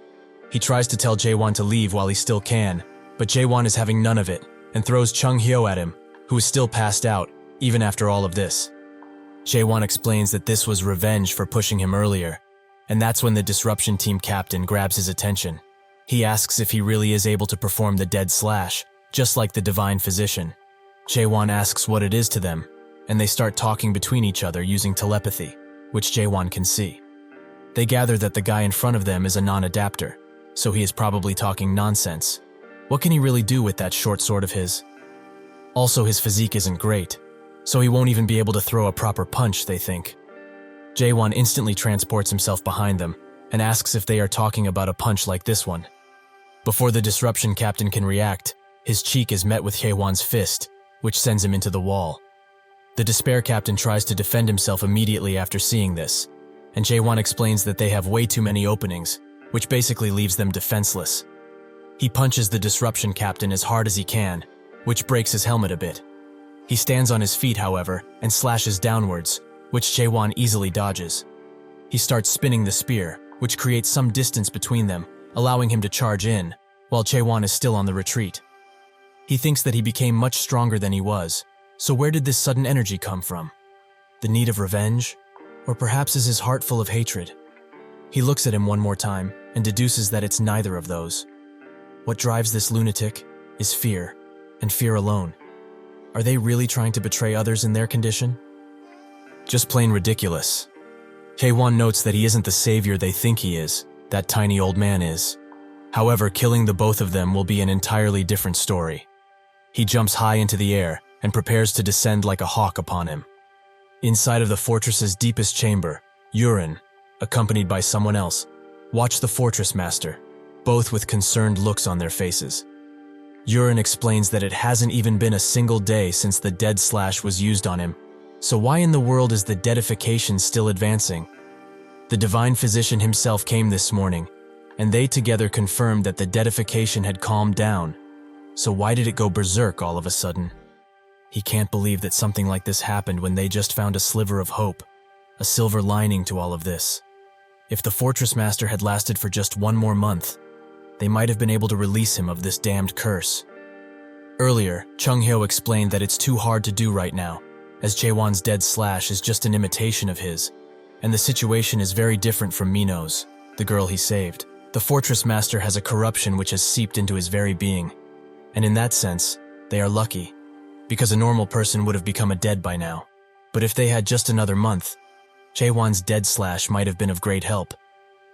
He tries to tell Jaehwan to leave while he still can, but Jaehwan is having none of it, and throws Chung Hyo at him, who is still passed out, even after all of this. Jaehwan explains that this was revenge for pushing him earlier, and that's when the disruption team captain grabs his attention. He asks if he really is able to perform the dead slash, just like the Divine Physician. Jaehwan asks what it is to them, and they start talking between each other using telepathy, which Jaehwan can see. They gather that the guy in front of them is a non-adapter, so he is probably talking nonsense. What can he really do with that short sword of his? Also, his physique isn't great, so he won't even be able to throw a proper punch, they think. Jaehwan instantly transports himself behind them and asks if they are talking about a punch like this one. Before the disruption captain can react, his cheek is met with Jaehwan's fist, which sends him into the wall. The despair captain tries to defend himself immediately after seeing this, and Jaehwan explains that they have way too many openings, which basically leaves them defenseless. He punches the disruption captain as hard as he can, which breaks his helmet a bit. He stands on his feet, however, and slashes downwards, which Jaehwan easily dodges. He starts spinning the spear, which creates some distance between them, allowing him to charge in, while Jaehwan is still on the retreat. He thinks that he became much stronger than he was, so where did this sudden energy come from? The need of revenge? Or perhaps is his heart full of hatred? He looks at him one more time and deduces that it's neither of those. What drives this lunatic is fear, and fear alone. Are they really trying to betray others in their condition? Just plain ridiculous. Jaehwan notes that he isn't the savior they think he is, that tiny old man is. However, killing the both of them will be an entirely different story. He jumps high into the air and prepares to descend like a hawk upon him. Inside of the fortress's deepest chamber, Yurin, accompanied by someone else, watch the fortress master, both with concerned looks on their faces. Yurin explains that it hasn't even been a single day since the dead slash was used on him, so why in the world is the deadification still advancing? The divine physician himself came this morning, and they together confirmed that the deadification had calmed down, so why did it go berserk all of a sudden? He can't believe that something like this happened when they just found a sliver of hope, a silver lining to all of this. If the fortress master had lasted for just one more month, they might have been able to release him of this damned curse. Earlier, Chung-hyo explained that it's too hard to do right now, as Jaehwan's dead slash is just an imitation of his, and the situation is very different from Mino's, the girl he saved. The fortress master has a corruption which has seeped into his very being, and in that sense, they are lucky, because a normal person would have become a dead by now. But if they had just another month, Jaehwan's dead slash might have been of great help,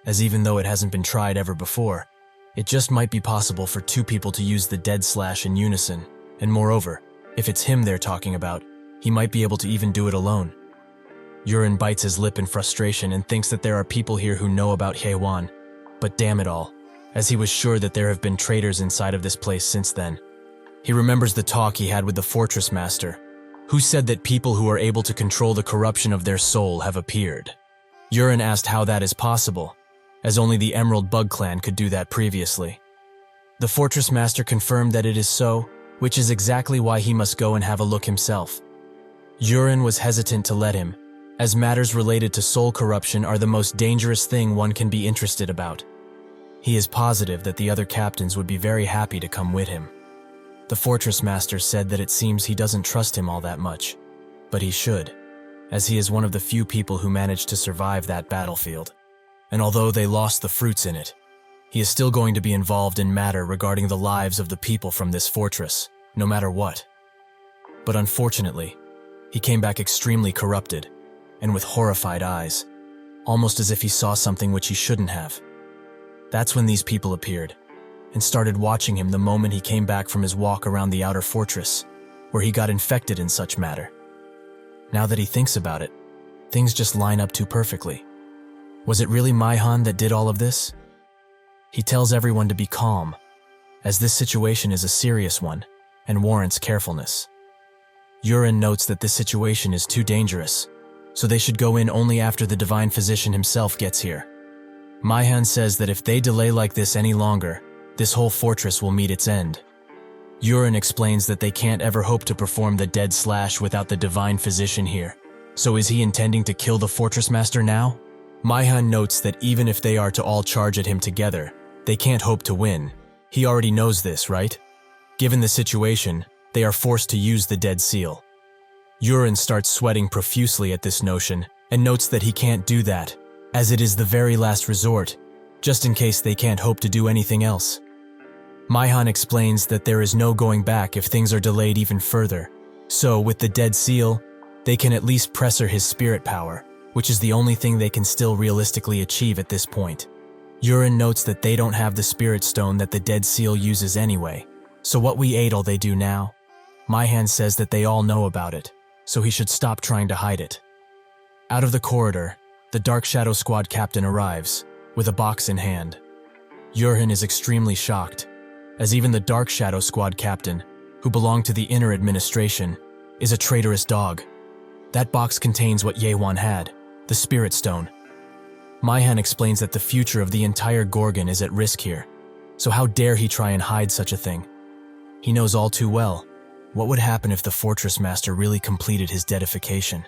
as even though it hasn't been tried ever before, it just might be possible for two people to use the dead slash in unison, and moreover, if it's him they're talking about, he might be able to even do it alone. Yurin bites his lip in frustration and thinks that there are people here who know about Jaehwan, but damn it all, as he was sure that there have been traitors inside of this place since then. He remembers the talk he had with the fortress master, who said that people who are able to control the corruption of their soul have appeared. Yurin asked how that is possible, as only the Emerald Bug Clan could do that previously. The fortress master confirmed that it is so, which is exactly why he must go and have a look himself. Yurin was hesitant to let him, as matters related to soul corruption are the most dangerous thing one can be interested about. He is positive that the other captains would be very happy to come with him. The fortress master said that it seems he doesn't trust him all that much, but he should, as he is one of the few people who managed to survive that battlefield. And although they lost the fruits in it, he is still going to be involved in matter regarding the lives of the people from this fortress, no matter what. But unfortunately, he came back extremely corrupted, and with horrified eyes, almost as if he saw something which he shouldn't have. That's when these people appeared, and started watching him the moment he came back from his walk around the outer fortress, where he got infected in such matter. Now that he thinks about it, things just line up too perfectly. Was it really Maihan that did all of this? He tells everyone to be calm, as this situation is a serious one and warrants carefulness. Yurin notes that this situation is too dangerous, so they should go in only after the divine physician himself gets here. Maihan says that if they delay like this any longer, this whole fortress will meet its end. Yurin explains that they can't ever hope to perform the dead slash without the divine physician here. So is he intending to kill the fortress master now? Maihan notes that even if they are to all charge at him together, they can't hope to win. He already knows this, right? Given the situation, they are forced to use the dead seal. Yurin starts sweating profusely at this notion and notes that he can't do that, as it is the very last resort, just in case they can't hope to do anything else. Maihan explains that there is no going back if things are delayed even further, So, with the dead seal, they can at least pressure his spirit power, which is the only thing they can still realistically achieve at this point. Yurin notes that they don't have the spirit stone that the dead seal uses anyway, so what we ate all they do now? Myhan says that they all know about it, so he should stop trying to hide it. Out of the corridor, the Dark Shadow Squad captain arrives, with a box in hand. Yurin is extremely shocked, as even the Dark Shadow Squad captain, who belonged to the inner administration, is a traitorous dog. That box contains what Jaehwan had, the Spirit Stone. Myhan explains that the future of the entire Gorgon is at risk here, so how dare he try and hide such a thing? He knows all too well what would happen if the Fortress Master really completed his deadification.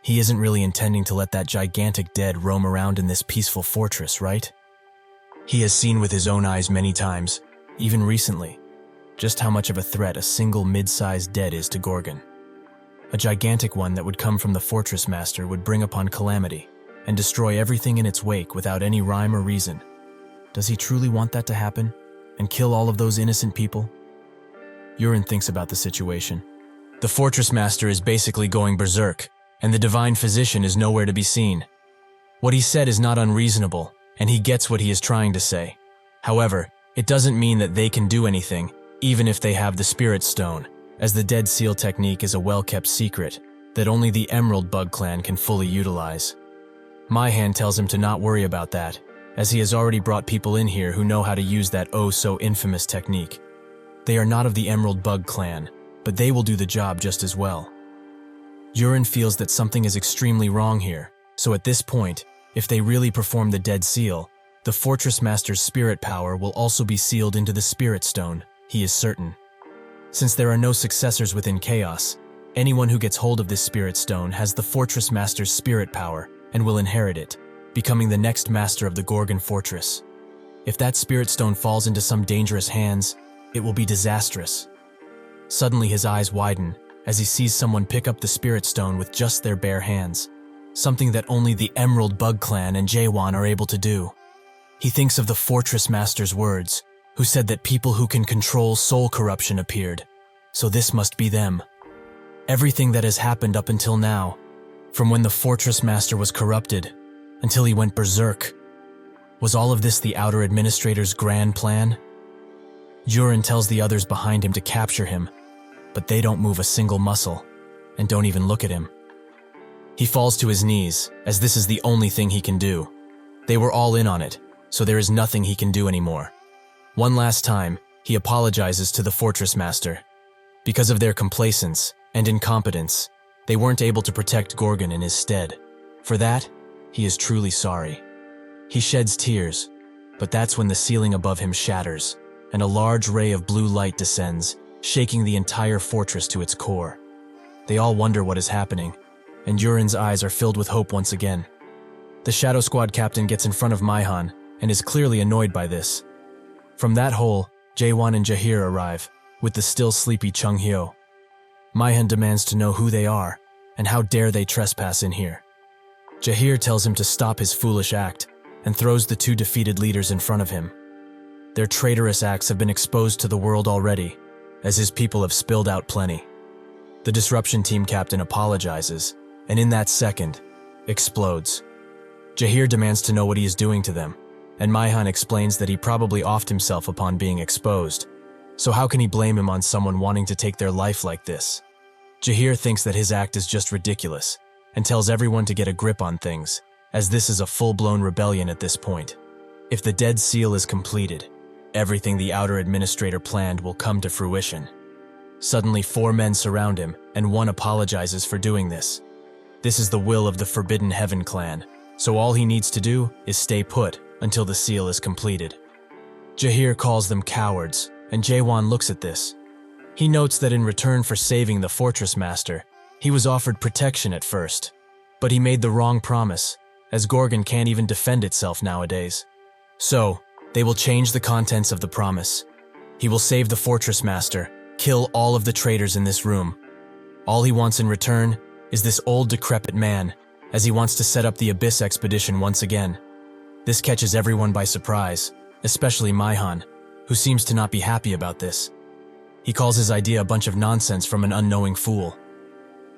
He isn't really intending to let that gigantic dead roam around in this peaceful fortress, right? He has seen with his own eyes many times, even recently, just how much of a threat a single mid-sized dead is to Gorgon. A gigantic one that would come from the Fortress Master would bring upon calamity and destroy everything in its wake without any rhyme or reason. Does he truly want that to happen and kill all of those innocent people? Yurin thinks about the situation. The Fortress Master is basically going berserk, and the Divine Physician is nowhere to be seen. What he said is not unreasonable, and he gets what he is trying to say. However, it doesn't mean that they can do anything, even if they have the Spirit Stone, as the Dead Seal technique is a well-kept secret that only the Emerald Bug clan can fully utilize. Myhan tells him to not worry about that, as he has already brought people in here who know how to use that oh-so-infamous technique. They are not of the Emerald Bug clan, but they will do the job just as well. Yurin feels that something is extremely wrong here, so at this point, if they really perform the Dead Seal, the Fortress Master's spirit power will also be sealed into the Spirit Stone, he is certain. Since there are no successors within Chaos, anyone who gets hold of this Spirit Stone has the Fortress Master's spirit power and will inherit it, becoming the next master of the Gorgon Fortress. If that Spirit Stone falls into some dangerous hands, it will be disastrous. Suddenly his eyes widen as he sees someone pick up the Spirit Stone with just their bare hands, something that only the Emerald Bug clan and Jaehwan are able to do. He thinks of the Fortress Master's words, who said that people who can control soul corruption appeared, so this must be them. Everything that has happened up until now, from when the Fortress Master was corrupted until he went berserk, was all of this the Outer Administrator's grand plan? Yurin tells the others behind him to capture him, but they don't move a single muscle, and don't even look at him. He falls to his knees, as this is the only thing he can do. They were all in on it, so there is nothing he can do anymore. One last time, he apologizes to the Fortress Master. Because of their complacence and incompetence, they weren't able to protect Gorgon in his stead. For that, he is truly sorry. He sheds tears, but that's when the ceiling above him shatters, and a large ray of blue light descends, shaking the entire fortress to its core. They all wonder what is happening, and Yurin's eyes are filled with hope once again. The Shadow Squad captain gets in front of Myhan and is clearly annoyed by this. From that hole, Jaehwan and Jaehir arrive, with the still sleepy Chung Hyo. Myhan demands to know who they are, and how dare they trespass in here. Jaehir tells him to stop his foolish act, and throws the two defeated leaders in front of him. Their traitorous acts have been exposed to the world already, as his people have spilled out plenty. The disruption team captain apologizes, and in that second, explodes. Jaehir demands to know what he is doing to them, and Myhan explains that he probably offed himself upon being exposed, so how can he blame him on someone wanting to take their life like this? Jaehir thinks that his act is just ridiculous, and tells everyone to get a grip on things, as this is a full-blown rebellion at this point. If the Dead Seal is completed, everything the Outer Administrator planned will come to fruition. Suddenly 4 men surround him, and one apologizes for doing this. This is the will of the Forbidden Heaven clan, so all he needs to do is stay put until the seal is completed. Jaehir calls them cowards, and Jaehwan looks at this. He notes that in return for saving the Fortress Master, he was offered protection at first, but he made the wrong promise, as Gorgon can't even defend itself nowadays. So, they will change the contents of the promise. He will save the Fortress Master, kill all of the traitors in this room. All he wants in return is this old decrepit man, as he wants to set up the Abyss expedition once again. This catches everyone by surprise, especially Myhan, who seems to not be happy about this. He calls his idea a bunch of nonsense from an unknowing fool.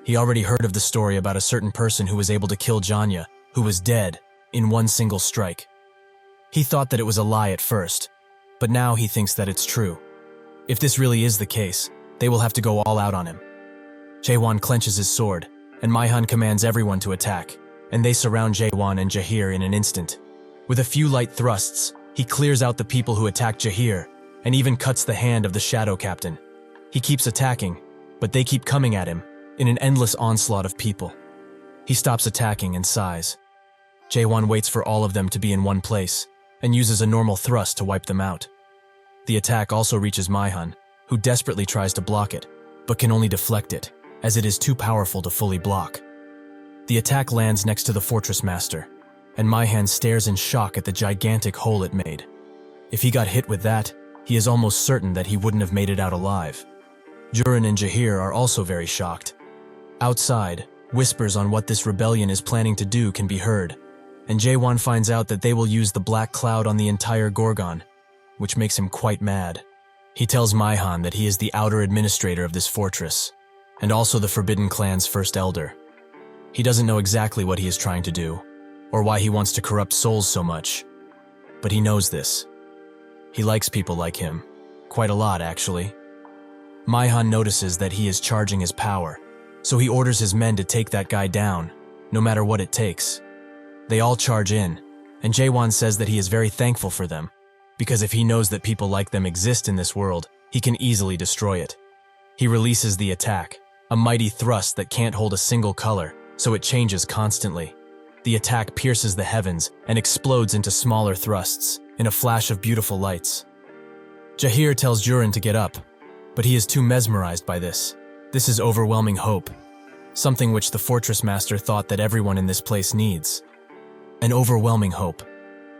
He already heard of the story about a certain person who was able to kill Janya, who was dead, in one single strike. He thought that it was a lie at first, but now he thinks that it's true. If this really is the case, they will have to go all out on him. Jaehwan clenches his sword, and Maihan commands everyone to attack, and they surround Jaehwan and Jahir in an instant. With a few light thrusts, he clears out the people who attack Jahir, and even cuts the hand of the shadow captain. He keeps attacking, but they keep coming at him, in an endless onslaught of people. He stops attacking and sighs. Jaehwan waits for all of them to be in one place, and uses a normal thrust to wipe them out. The attack also reaches Maihan, who desperately tries to block it, but can only deflect it, as it is too powerful to fully block. The attack lands next to the fortress master, and Maihan stares in shock at the gigantic hole it made. If he got hit with that, he is almost certain that he wouldn't have made it out alive. Jurin and Jahir are also very shocked. Outside, whispers on what this rebellion is planning to do can be heard, and Jaehwan finds out that they will use the black cloud on the entire Gorgon, which makes him quite mad. He tells Maihan that he is the outer administrator of this fortress, and also the Forbidden Clan's first elder. He doesn't know exactly what he is trying to do, or why he wants to corrupt souls so much, but he knows this. He likes people like him, quite a lot actually. Maihan notices that he is charging his power, so he orders his men to take that guy down, no matter what it takes. They all charge in, and Jaehwan says that he is very thankful for them, because if he knows that people like them exist in this world, he can easily destroy it. He releases the attack, a mighty thrust that can't hold a single color, so it changes constantly. The attack pierces the heavens and explodes into smaller thrusts, in a flash of beautiful lights. Jahir tells Jurin to get up, but he is too mesmerized by this. This is overwhelming hope, something which the fortress master thought that everyone in this place needs. An overwhelming hope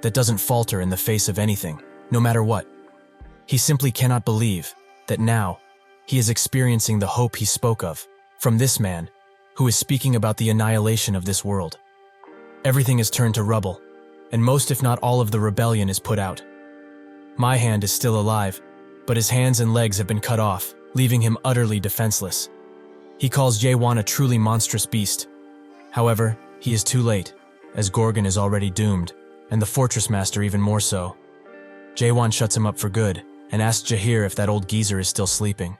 that doesn't falter in the face of anything, no matter what. He simply cannot believe that now he is experiencing the hope he spoke of from this man who is speaking about the annihilation of this world. Everything is turned to rubble, and most if not all of the rebellion is put out. Maihan is still alive, but his hands and legs have been cut off, leaving him utterly defenseless. He calls Jaehwan a truly monstrous beast. However, he is too late, as Gorgon is already doomed, and the fortress master even more so. Jaehwan shuts him up for good, and asks Jahir if that old geezer is still sleeping.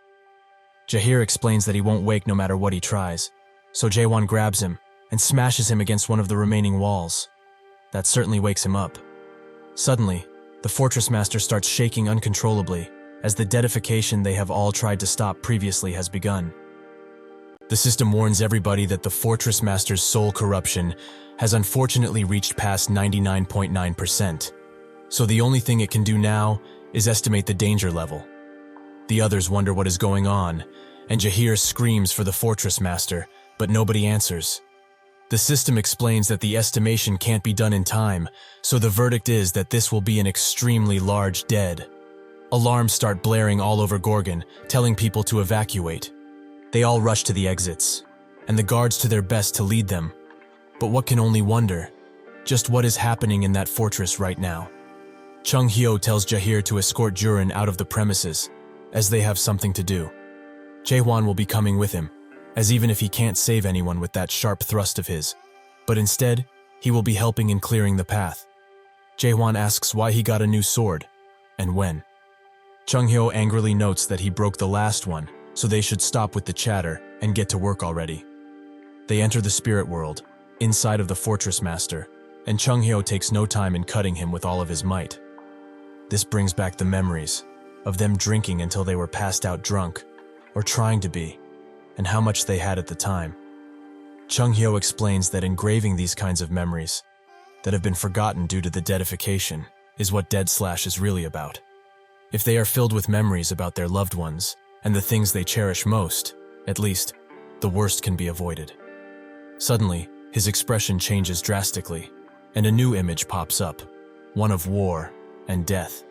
Jahir explains that he won't wake no matter what he tries, so Jaehwan grabs him and smashes him against one of the remaining walls. That certainly wakes him up. Suddenly, the fortress master starts shaking uncontrollably, as the deadification they have all tried to stop previously has begun. The system warns everybody that the fortress master's soul corruption has unfortunately reached past 99.9%, so the only thing it can do now is estimate the danger level. The others wonder what is going on, and Jahir screams for the fortress master, but nobody answers. The system explains that the estimation can't be done in time, so the verdict is that this will be an extremely large dead. Alarms start blaring all over Gorgon, telling people to evacuate. They all rush to the exits, and the guards to their best to lead them. But what can only wonder, just what is happening in that fortress right now. Chung Hyo tells Jahir to escort Jurin out of the premises, as they have something to do. Jaehwan will be coming with him, as even if he can't save anyone with that sharp thrust of his, but instead, he will be helping in clearing the path. Jaehwan asks why he got a new sword, and when. Chung Hyo angrily notes that he broke the last one, so they should stop with the chatter and get to work already. They enter the spirit world, inside of the fortress master, and Chung Hyo takes no time in cutting him with all of his might. This brings back the memories of them drinking until they were passed out drunk, or trying to be, and how much they had at the time. Chung Hyo explains that engraving these kinds of memories that have been forgotten due to the deadification is what Dead Slash is really about. If they are filled with memories about their loved ones and the things they cherish most, at least, the worst can be avoided. Suddenly, his expression changes drastically, and a new image pops up, one of war and death.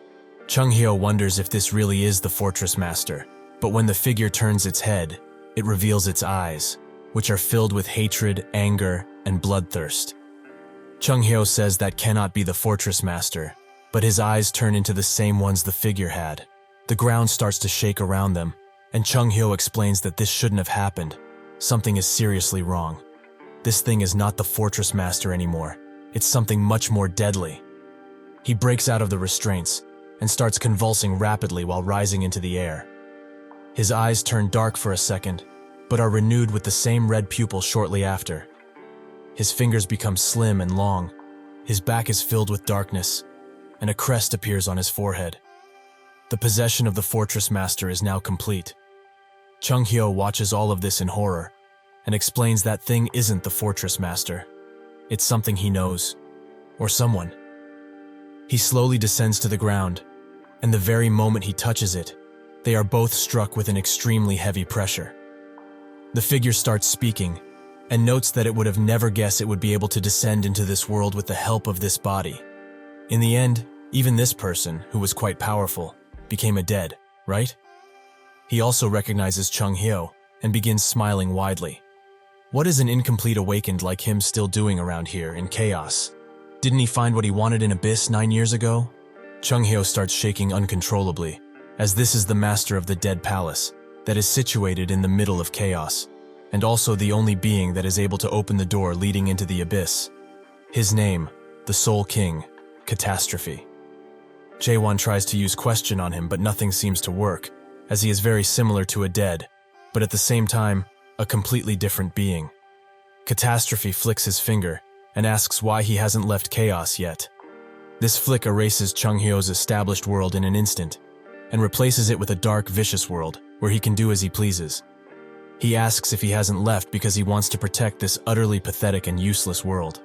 Chung Hyo wonders if this really is the fortress master, but when the figure turns its head, it reveals its eyes, which are filled with hatred, anger, and bloodthirst. Chung Hyo says that cannot be the fortress master, but his eyes turn into the same ones the figure had. The ground starts to shake around them, and Chung Hyo explains that this shouldn't have happened. Something is seriously wrong. This thing is not the fortress master anymore. It's something much more deadly. He breaks out of the restraints and starts convulsing rapidly while rising into the air. His eyes turn dark for a second, but are renewed with the same red pupil shortly after. His fingers become slim and long. His back is filled with darkness, and a crest appears on his forehead. The possession of the fortress master is now complete. Chung Hyo watches all of this in horror and explains that thing isn't the fortress master. It's something he knows, or someone. He slowly descends to the ground, and the very moment he touches it, they are both struck with an extremely heavy pressure. The figure starts speaking, and notes that it would have never guessed it would be able to descend into this world with the help of this body. In the end, even this person, who was quite powerful, became a dead, right? He also recognizes Chung Hyo and begins smiling widely. What is an incomplete awakened like him still doing around here in chaos? Didn't he find what he wanted in Abyss 9 years ago? Chung Hyo starts shaking uncontrollably, as this is the master of the Dead Palace that is situated in the middle of chaos, and also the only being that is able to open the door leading into the Abyss. His name, the Soul King, Catastrophe. Jaehwan tries to use question on him, but nothing seems to work, as he is very similar to a dead, but at the same time, a completely different being. Catastrophe flicks his finger and asks why he hasn't left chaos yet. This flick erases Chung Hyo's established world in an instant and replaces it with a dark, vicious world where he can do as he pleases. He asks if he hasn't left because he wants to protect this utterly pathetic and useless world.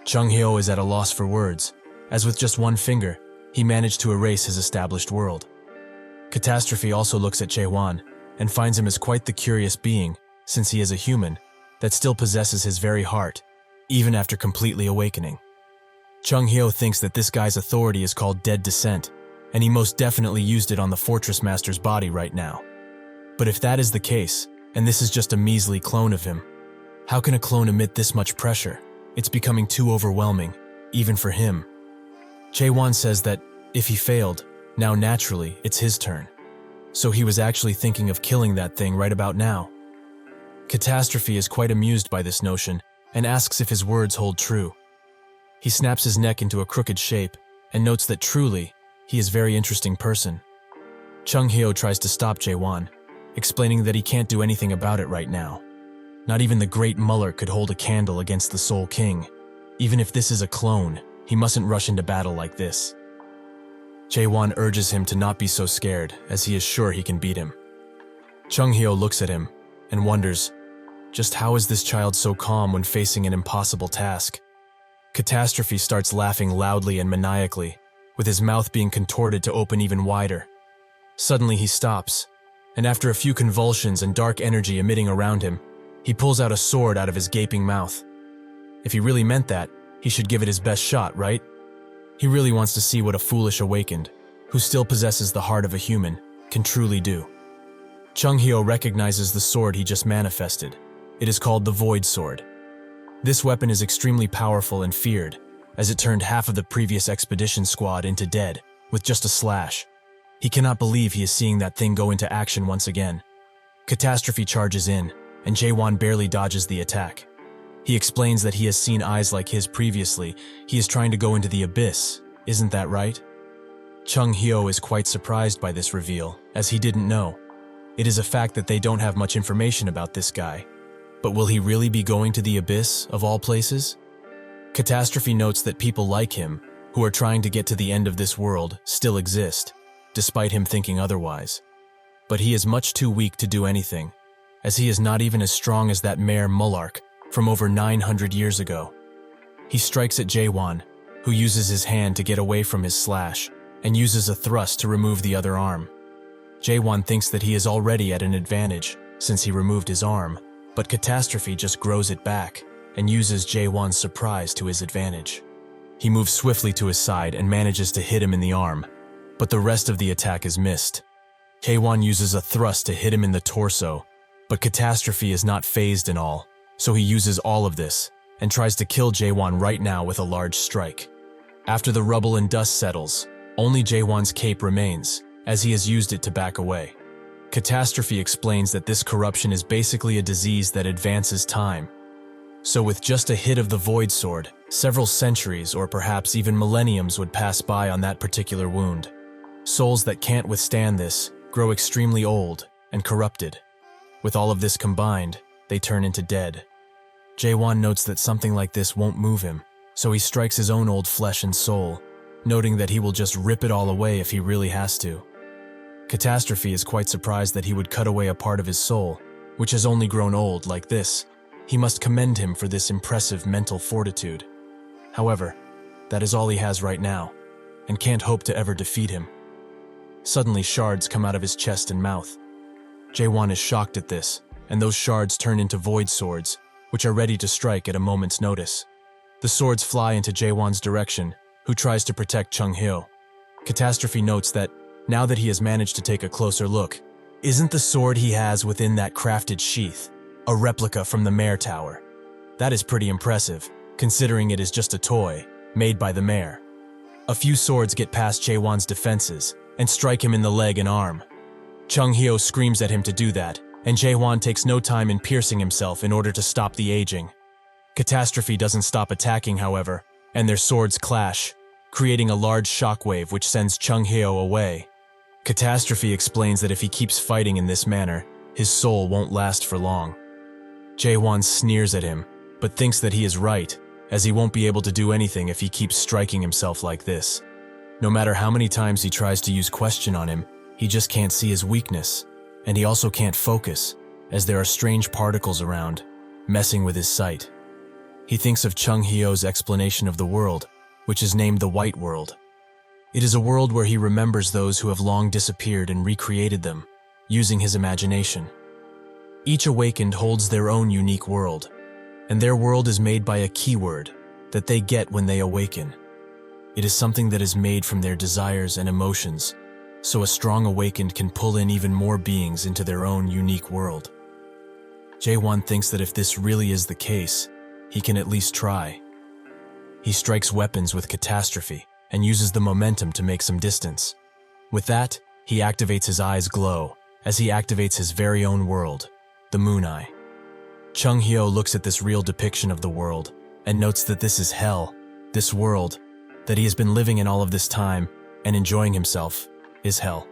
Chung Hyo is at a loss for words, as with just one finger, he managed to erase his established world. Catastrophe also looks at Jaehwan and finds him as quite the curious being, since he is a human that still possesses his very heart, even after completely awakening. Chung Hyo thinks that this guy's authority is called Dead Descent, and he most definitely used it on the Fortress Master's body right now. But if that is the case, and this is just a measly clone of him, how can a clone emit this much pressure? It's becoming too overwhelming, even for him. Jaehwan says that if he failed, now naturally it's his turn. So he was actually thinking of killing that thing right about now. Catastrophe is quite amused by this notion and asks if his words hold true. He snaps his neck into a crooked shape and notes that truly, he is a very interesting person. Chung Hyo tries to stop Jaehwan, explaining that he can't do anything about it right now. Not even the great Muller could hold a candle against the Soul King. Even if this is a clone, he mustn't rush into battle like this. Jaehwan urges him to not be so scared, as he is sure he can beat him. Chung Hyo looks at him and wonders, just how is this child so calm when facing an impossible task? Catastrophe starts laughing loudly and maniacally, with his mouth being contorted to open even wider. Suddenly he stops, and after a few convulsions and dark energy emitting around him, he pulls out a sword out of his gaping mouth. If he really meant that, he should give it his best shot, right? He really wants to see what a foolish awakened, who still possesses the heart of a human, can truly do. Chung Hyo recognizes the sword he just manifested. It is called the Void Sword. This weapon is extremely powerful and feared, as it turned half of the previous expedition squad into dead, with just a slash. He cannot believe he is seeing that thing go into action once again. Catastrophe charges in, and Jaehwan barely dodges the attack. He explains that he has seen eyes like his previously. He is trying to go into the abyss, isn't that right? Chung Hyo is quite surprised by this reveal, as he didn't know. It is a fact that they don't have much information about this guy. But will he really be going to the abyss, of all places? Catastrophe notes that people like him, who are trying to get to the end of this world, still exist, despite him thinking otherwise. But he is much too weak to do anything, as he is not even as strong as that Mayor Mullark from over 900 years ago. He strikes at Jaehwan, who uses his hand to get away from his slash, and uses a thrust to remove the other arm. Jaehwan thinks that he is already at an advantage, since he removed his arm, but Catastrophe just grows it back, and uses Jaehwan's surprise to his advantage. He moves swiftly to his side and manages to hit him in the arm, but the rest of the attack is missed. Jaehwan uses a thrust to hit him in the torso, but Catastrophe is not phased in all, so he uses all of this, and tries to kill Jaehwan right now with a large strike. After the rubble and dust settles, only Jaehwan's cape remains, as he has used it to back away. Catastrophe explains that this corruption is basically a disease that advances time. So with just a hit of the Void Sword, several centuries or perhaps even millenniums would pass by on that particular wound. Souls that can't withstand this grow extremely old and corrupted. With all of this combined, they turn into dead. Jaehwan notes that something like this won't move him, so he strikes his own old flesh and soul, noting that he will just rip it all away if he really has to. Catastrophe is quite surprised that he would cut away a part of his soul, which has only grown old like this. He must commend him for this impressive mental fortitude. However, that is all he has right now, and can't hope to ever defeat him. Suddenly, shards come out of his chest and mouth. Jaehwan is shocked at this, and those shards turn into void swords, which are ready to strike at a moment's notice. The swords fly into Jaehwan's direction, who tries to protect Chung-hyo. Catastrophe notes that, now that he has managed to take a closer look, isn't the sword he has within that crafted sheath a replica from the Mare Tower? That is pretty impressive, considering it is just a toy, made by the Mare. A few swords get past Jaehwan's defenses, and strike him in the leg and arm. Chung-hyo screams at him to do that, and Jaehwan takes no time in piercing himself in order to stop the aging. Catastrophe doesn't stop attacking, however, and their swords clash, creating a large shockwave which sends Chung-hyo away. Catastrophe explains that if he keeps fighting in this manner, his soul won't last for long. Jaehwan sneers at him, but thinks that he is right, as he won't be able to do anything if he keeps striking himself like this. No matter how many times he tries to use question on him, he just can't see his weakness, and he also can't focus, as there are strange particles around, messing with his sight. He thinks of Chung-hyo's explanation of the world, which is named the White World. It is a world where he remembers those who have long disappeared and recreated them, using his imagination. Each awakened holds their own unique world, and their world is made by a keyword that they get when they awaken. It is something that is made from their desires and emotions, so a strong awakened can pull in even more beings into their own unique world. Jaehwan thinks that if this really is the case, he can at least try. He strikes weapons with Catastrophe and uses the momentum to make some distance. With that, he activates his eyes glow as he activates his very own world, the Moon Eye. Chung-hyo looks at this real depiction of the world and notes that this is hell. This world that he has been living in all of this time and enjoying himself is hell.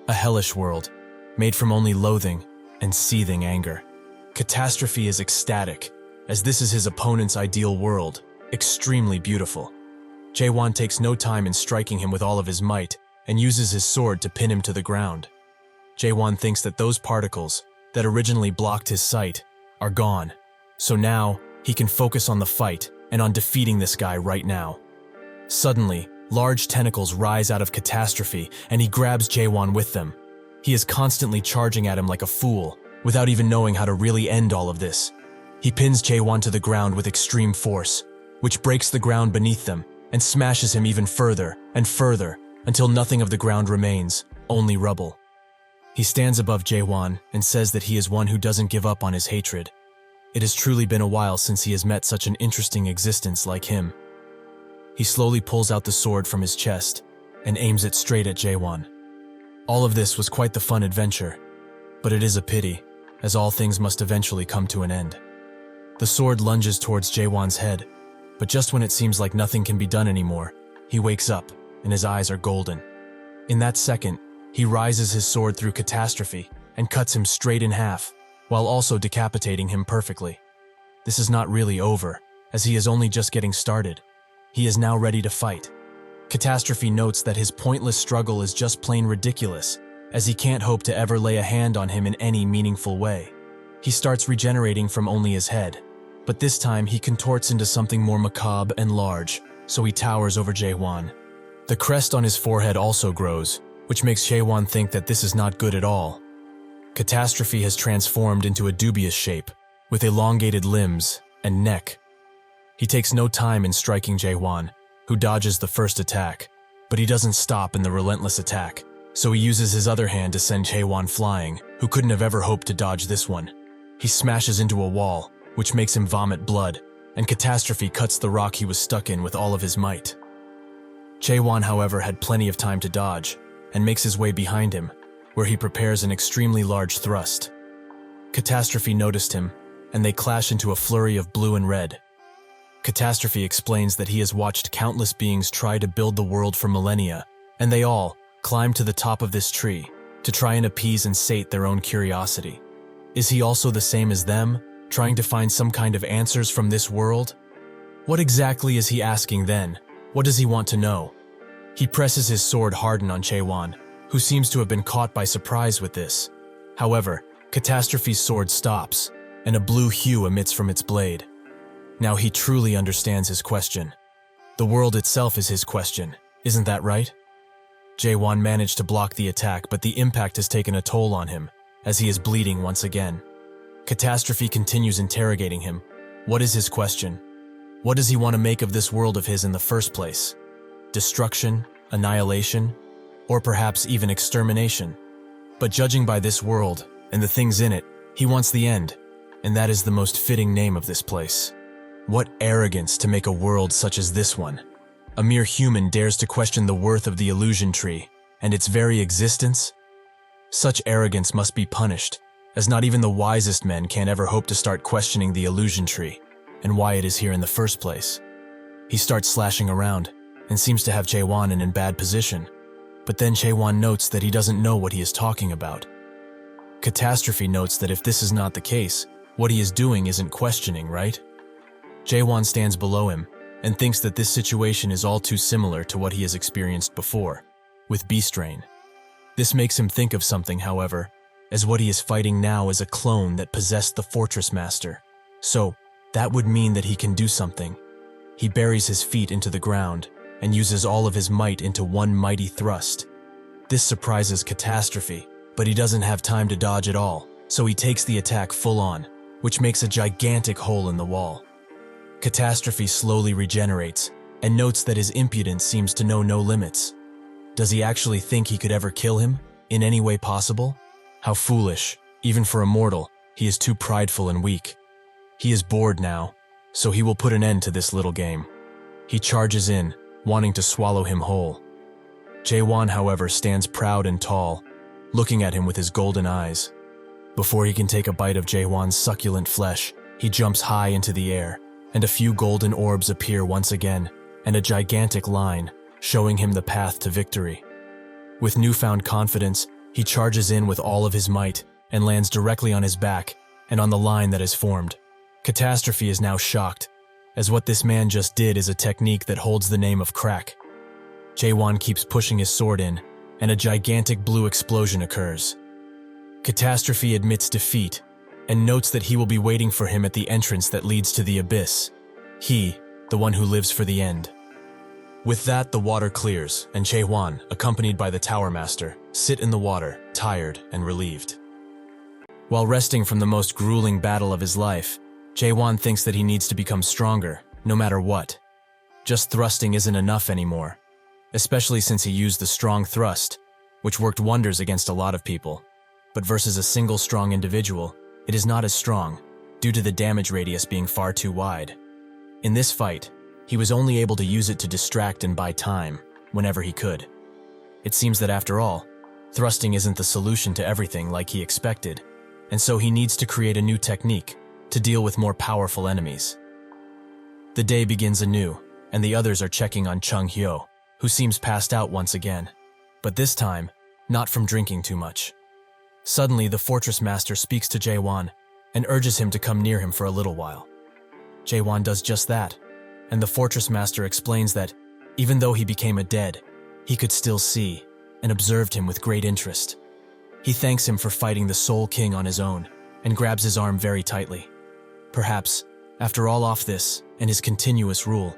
A hellish world, made from only loathing and seething anger. Catastrophe is ecstatic, as this is his opponent's ideal world, extremely beautiful. Jaehwan takes no time in striking him with all of his might and uses his sword to pin him to the ground. Jaehwan thinks that those particles that originally blocked his sight are gone, so now he can focus on the fight and on defeating this guy right now. Suddenly, large tentacles rise out of Catastrophe and he grabs Jaehwan with them. He is constantly charging at him like a fool, without even knowing how to really end all of this. He pins Jaehwan to the ground with extreme force, which breaks the ground beneath them and smashes him even further and further until nothing of the ground remains, only rubble. He stands above Jaehwan and says that he is one who doesn't give up on his hatred. It has truly been a while since he has met such an interesting existence like him. He slowly pulls out the sword from his chest and aims it straight at Jaehwan. All of this was quite the fun adventure, but it is a pity, as all things must eventually come to an end. The sword lunges towards Jaehwan's head, but just when it seems like nothing can be done anymore, he wakes up and his eyes are golden. In that second, he rises his sword through Catastrophe and cuts him straight in half, while also decapitating him perfectly. This is not really over, as he is only just getting started. He is now ready to fight. Catastrophe notes that his pointless struggle is just plain ridiculous, as he can't hope to ever lay a hand on him in any meaningful way. He starts regenerating from only his head, but this time he contorts into something more macabre and large, so he towers over Jaehwan. The crest on his forehead also grows, which makes Jaehwan think that this is not good at all. Catastrophe has transformed into a dubious shape, with elongated limbs and neck. He takes no time in striking Jaehwan, who dodges the first attack, but he doesn't stop in the relentless attack, so he uses his other hand to send Jaehwan flying, who couldn't have ever hoped to dodge this one. He smashes into a wall, which makes him vomit blood, and Catastrophe cuts the rock he was stuck in with all of his might. Jaehwan, however, had plenty of time to dodge, and makes his way behind him, where he prepares an extremely large thrust. Catastrophe noticed him, and they clash into a flurry of blue and red. Catastrophe explains that he has watched countless beings try to build the world for millennia, and they all climb to the top of this tree to try and appease and sate their own curiosity. Is he also the same as them, trying to find some kind of answers from this world? What exactly is he asking then? What does he want to know? He presses his sword hardened on Jaehwan, who seems to have been caught by surprise with this. However, Catastrophe's sword stops, and a blue hue emits from its blade. Now he truly understands his question. The world itself is his question, isn't that right? Jaehwan managed to block the attack, but the impact has taken a toll on him, as he is bleeding once again. Catastrophe continues interrogating him. What is his question? What does he want to make of this world of his in the first place? Destruction, annihilation, or perhaps even extermination? But judging by this world and the things in it, he wants the end, and that is the most fitting name of this place. What arrogance to make a world such as this one. A mere human dares to question the worth of the illusion tree and its very existence? Such arrogance must be punished, as not even the wisest men can ever hope to start questioning the illusion tree and why it is here in the first place. He starts slashing around and seems to have Jaehwan in bad position, but then Jaehwan notes that he doesn't know what he is talking about. Catastrophe notes that if this is not the case, what he is doing isn't questioning, right? Jaehwan stands below him and thinks that this situation is all too similar to what he has experienced before, with Beastrain. This makes him think of something, however, as what he is fighting now is a clone that possessed the Fortress Master. So, that would mean that he can do something. He buries his feet into the ground and uses all of his might into one mighty thrust. This surprises Catastrophe, but he doesn't have time to dodge at all, so he takes the attack full on, which makes a gigantic hole in the wall. Catastrophe slowly regenerates and notes that his impudence seems to know no limits. Does he actually think he could ever kill him, in any way possible? How foolish, even for a mortal, he is too prideful and weak. He is bored now, so he will put an end to this little game. He charges in, wanting to swallow him whole. Jaehwan, however, stands proud and tall, looking at him with his golden eyes. Before he can take a bite of Jaehwan's succulent flesh, he jumps high into the air, and a few golden orbs appear once again, and a gigantic line, showing him the path to victory. With newfound confidence, he charges in with all of his might, and lands directly on his back, and on the line that is formed. Catastrophe is now shocked, as what this man just did is a technique that holds the name of crack. Jaehwan keeps pushing his sword in, and a gigantic blue explosion occurs. Catastrophe admits defeat, and notes that he will be waiting for him at the entrance that leads to the abyss. He, the one who lives for the end. With that, the water clears, and Jaehwan, accompanied by the Tower Master, sit in the water, tired and relieved. While resting from the most grueling battle of his life, Jaehwan thinks that he needs to become stronger, no matter what. Just thrusting isn't enough anymore, especially since he used the strong thrust, which worked wonders against a lot of people. But versus a single strong individual, it is not as strong, due to the damage radius being far too wide. In this fight, he was only able to use it to distract and buy time, whenever he could. It seems that after all, thrusting isn't the solution to everything like he expected, and so he needs to create a new technique to deal with more powerful enemies. The day begins anew, and the others are checking on Chung Hyo, who seems passed out once again, but this time, not from drinking too much. Suddenly, the Fortress Master speaks to Jaehwan and urges him to come near him for a little while. Jaehwan does just that, and the Fortress Master explains that, even though he became a dead, he could still see, and observed him with great interest. He thanks him for fighting the Soul King on his own, and grabs his arm very tightly. Perhaps, after all of this, and his continuous rule,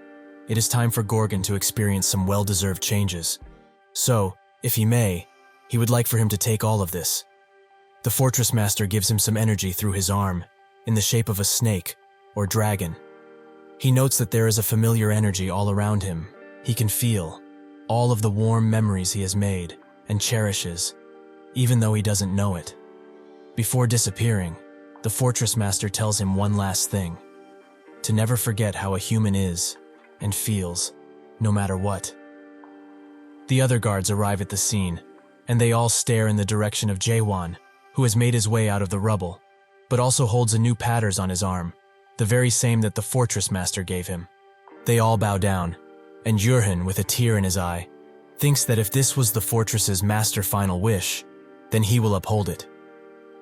it is time for Gorgon to experience some well-deserved changes. So, if he may, he would like for him to take all of this. The Fortress Master gives him some energy through his arm, in the shape of a snake, or dragon. He notes that there is a familiar energy all around him. He can feel all of the warm memories he has made and cherishes, even though he doesn't know it. Before disappearing, the Fortress Master tells him one last thing: to never forget how a human is and feels, no matter what. The other guards arrive at the scene, and they all stare in the direction of Jaehwan, who has made his way out of the rubble, but also holds a new patterns on his arm, the very same that the fortress master gave him. They all bow down, and Jaehwan, with a tear in his eye, thinks that if this was the fortress's master final wish, then he will uphold it.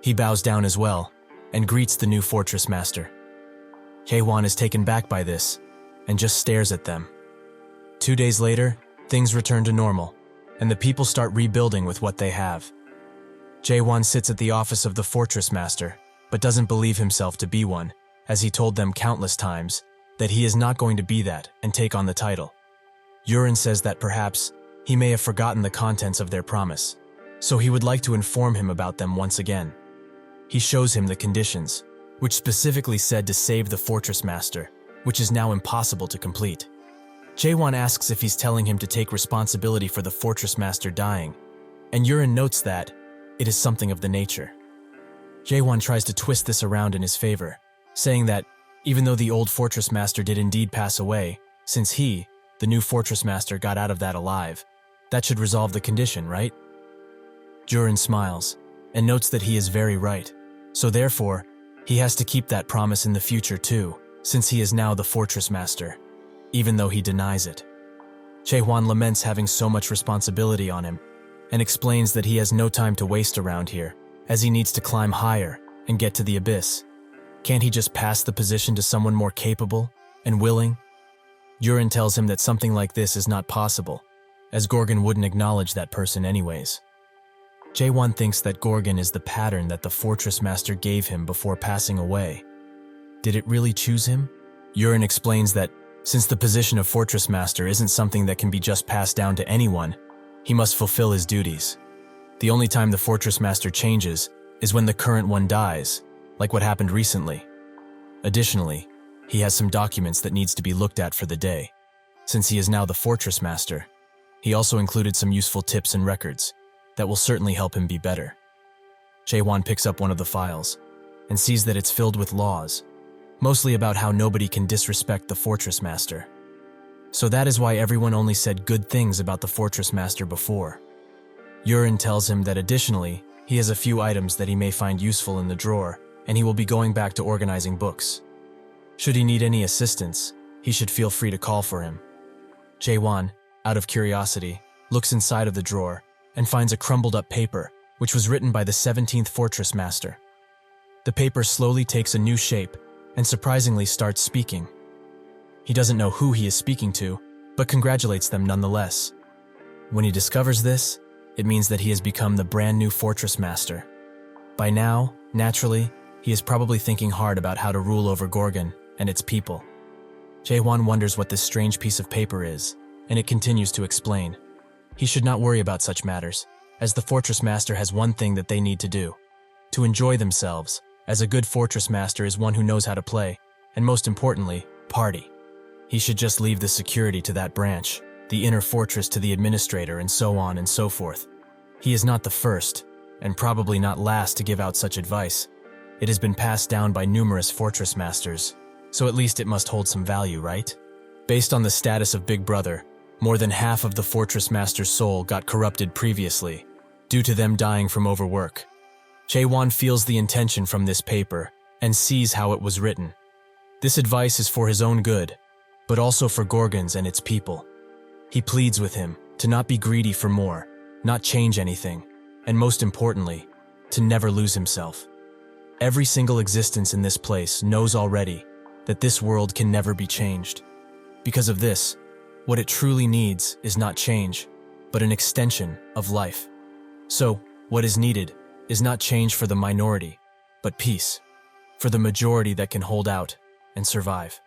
He bows down as well, and greets the new fortress master. Jaehwan is taken back by this, and just stares at them. 2 days later, things return to normal, and the people start rebuilding with what they have. Jaehwan sits at the office of the fortress master, but doesn't believe himself to be one, as he told them countless times that he is not going to be that and take on the title. Siren says that perhaps he may have forgotten the contents of their promise, so he would like to inform him about them once again. He shows him the conditions, which specifically said to save the fortress master, which is now impossible to complete. Jaehwan asks if he's telling him to take responsibility for the fortress master dying, and Siren notes that it is something of the nature. Jaehwan tries to twist this around in his favor, saying that even though the old fortress master did indeed pass away, since he, the new fortress master, got out of that alive, that should resolve the condition, right? Siren smiles and notes that he is very right, so therefore, he has to keep that promise in the future too, since he is now the fortress master, even though he denies it. Jaehwan laments having so much responsibility on him, and explains that he has no time to waste around here, as he needs to climb higher and get to the abyss. Can't he just pass the position to someone more capable and willing? Siren tells him that something like this is not possible, as Gorgon wouldn't acknowledge that person anyways. Jaehwan thinks that Gorgon is the pattern that the fortress master gave him before passing away. Did it really choose him? Siren explains that since the position of fortress master isn't something that can be just passed down to anyone, he must fulfill his duties. The only time the fortress master changes is when the current one dies, like what happened recently. Additionally, he has some documents that needs to be looked at for the day. Since he is now the fortress master, he also included some useful tips and records that will certainly help him be better. Jaehwan picks up one of the files and sees that it's filled with laws, mostly about how nobody can disrespect the fortress master. So that is why everyone only said good things about the fortress master before. Siren tells him that additionally, he has a few items that he may find useful in the drawer, and he will be going back to organizing books. Should he need any assistance, he should feel free to call for him. Jaehwan, out of curiosity, looks inside of the drawer and finds a crumbled up paper, which was written by the 17th fortress master. The paper slowly takes a new shape and surprisingly starts speaking. He doesn't know who he is speaking to, but congratulates them nonetheless. When he discovers this, it means that he has become the brand new fortress master. By now, naturally, he is probably thinking hard about how to rule over Gorgon and its people. Jaehwan wonders what this strange piece of paper is, and it continues to explain. He should not worry about such matters, as the fortress master has one thing that they need to do: to enjoy themselves, as a good fortress master is one who knows how to play, and most importantly, party. He should just leave the security to that branch, the inner fortress to the administrator, and so on and so forth. He is not the first, and probably not last, to give out such advice. It has been passed down by numerous fortress masters, so at least it must hold some value, right? Based on the status of Big Brother, more than half of the fortress master's soul got corrupted previously, due to them dying from overwork. Jaehwan feels the intention from this paper and sees how it was written. This advice is for his own good, but also for Gorgon's and its people. He pleads with him to not be greedy for more, not change anything, and most importantly, to never lose himself. Every single existence in this place knows already that this world can never be changed. Because of this, what it truly needs is not change, but an extension of life. So, what is needed is not change for the minority, but peace, for the majority that can hold out and survive.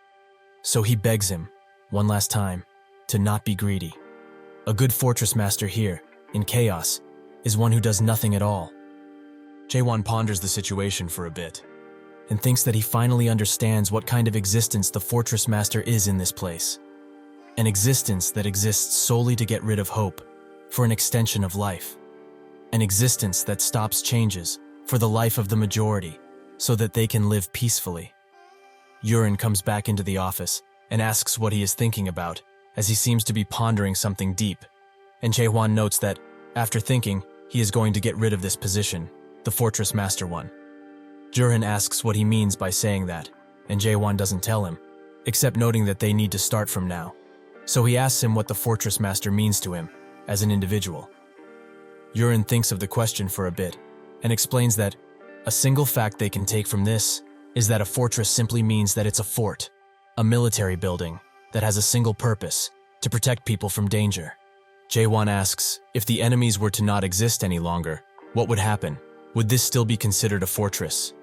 So he begs him, one last time, to not be greedy. A good fortress master here, in chaos, is one who does nothing at all. Jaehwan ponders the situation for a bit, and thinks that he finally understands what kind of existence the fortress master is in this place. An existence that exists solely to get rid of hope, for an extension of life. An existence that stops changes, for the life of the majority, so that they can live peacefully. Siren comes back into the office and asks what he is thinking about, as he seems to be pondering something deep, and Jaehwan notes that, after thinking, he is going to get rid of this position, the Fortress Master one. Jaehwan asks what he means by saying that, and Jaehwan doesn't tell him, except noting that they need to start from now. So he asks him what the Fortress Master means to him, as an individual. Jaehwan thinks of the question for a bit, and explains that a single fact they can take from this is that a fortress simply means that it's a fort, a military building that has a single purpose, to protect people from danger. Jaehwan asks, if the enemies were to not exist any longer, what would happen? Would this still be considered a fortress?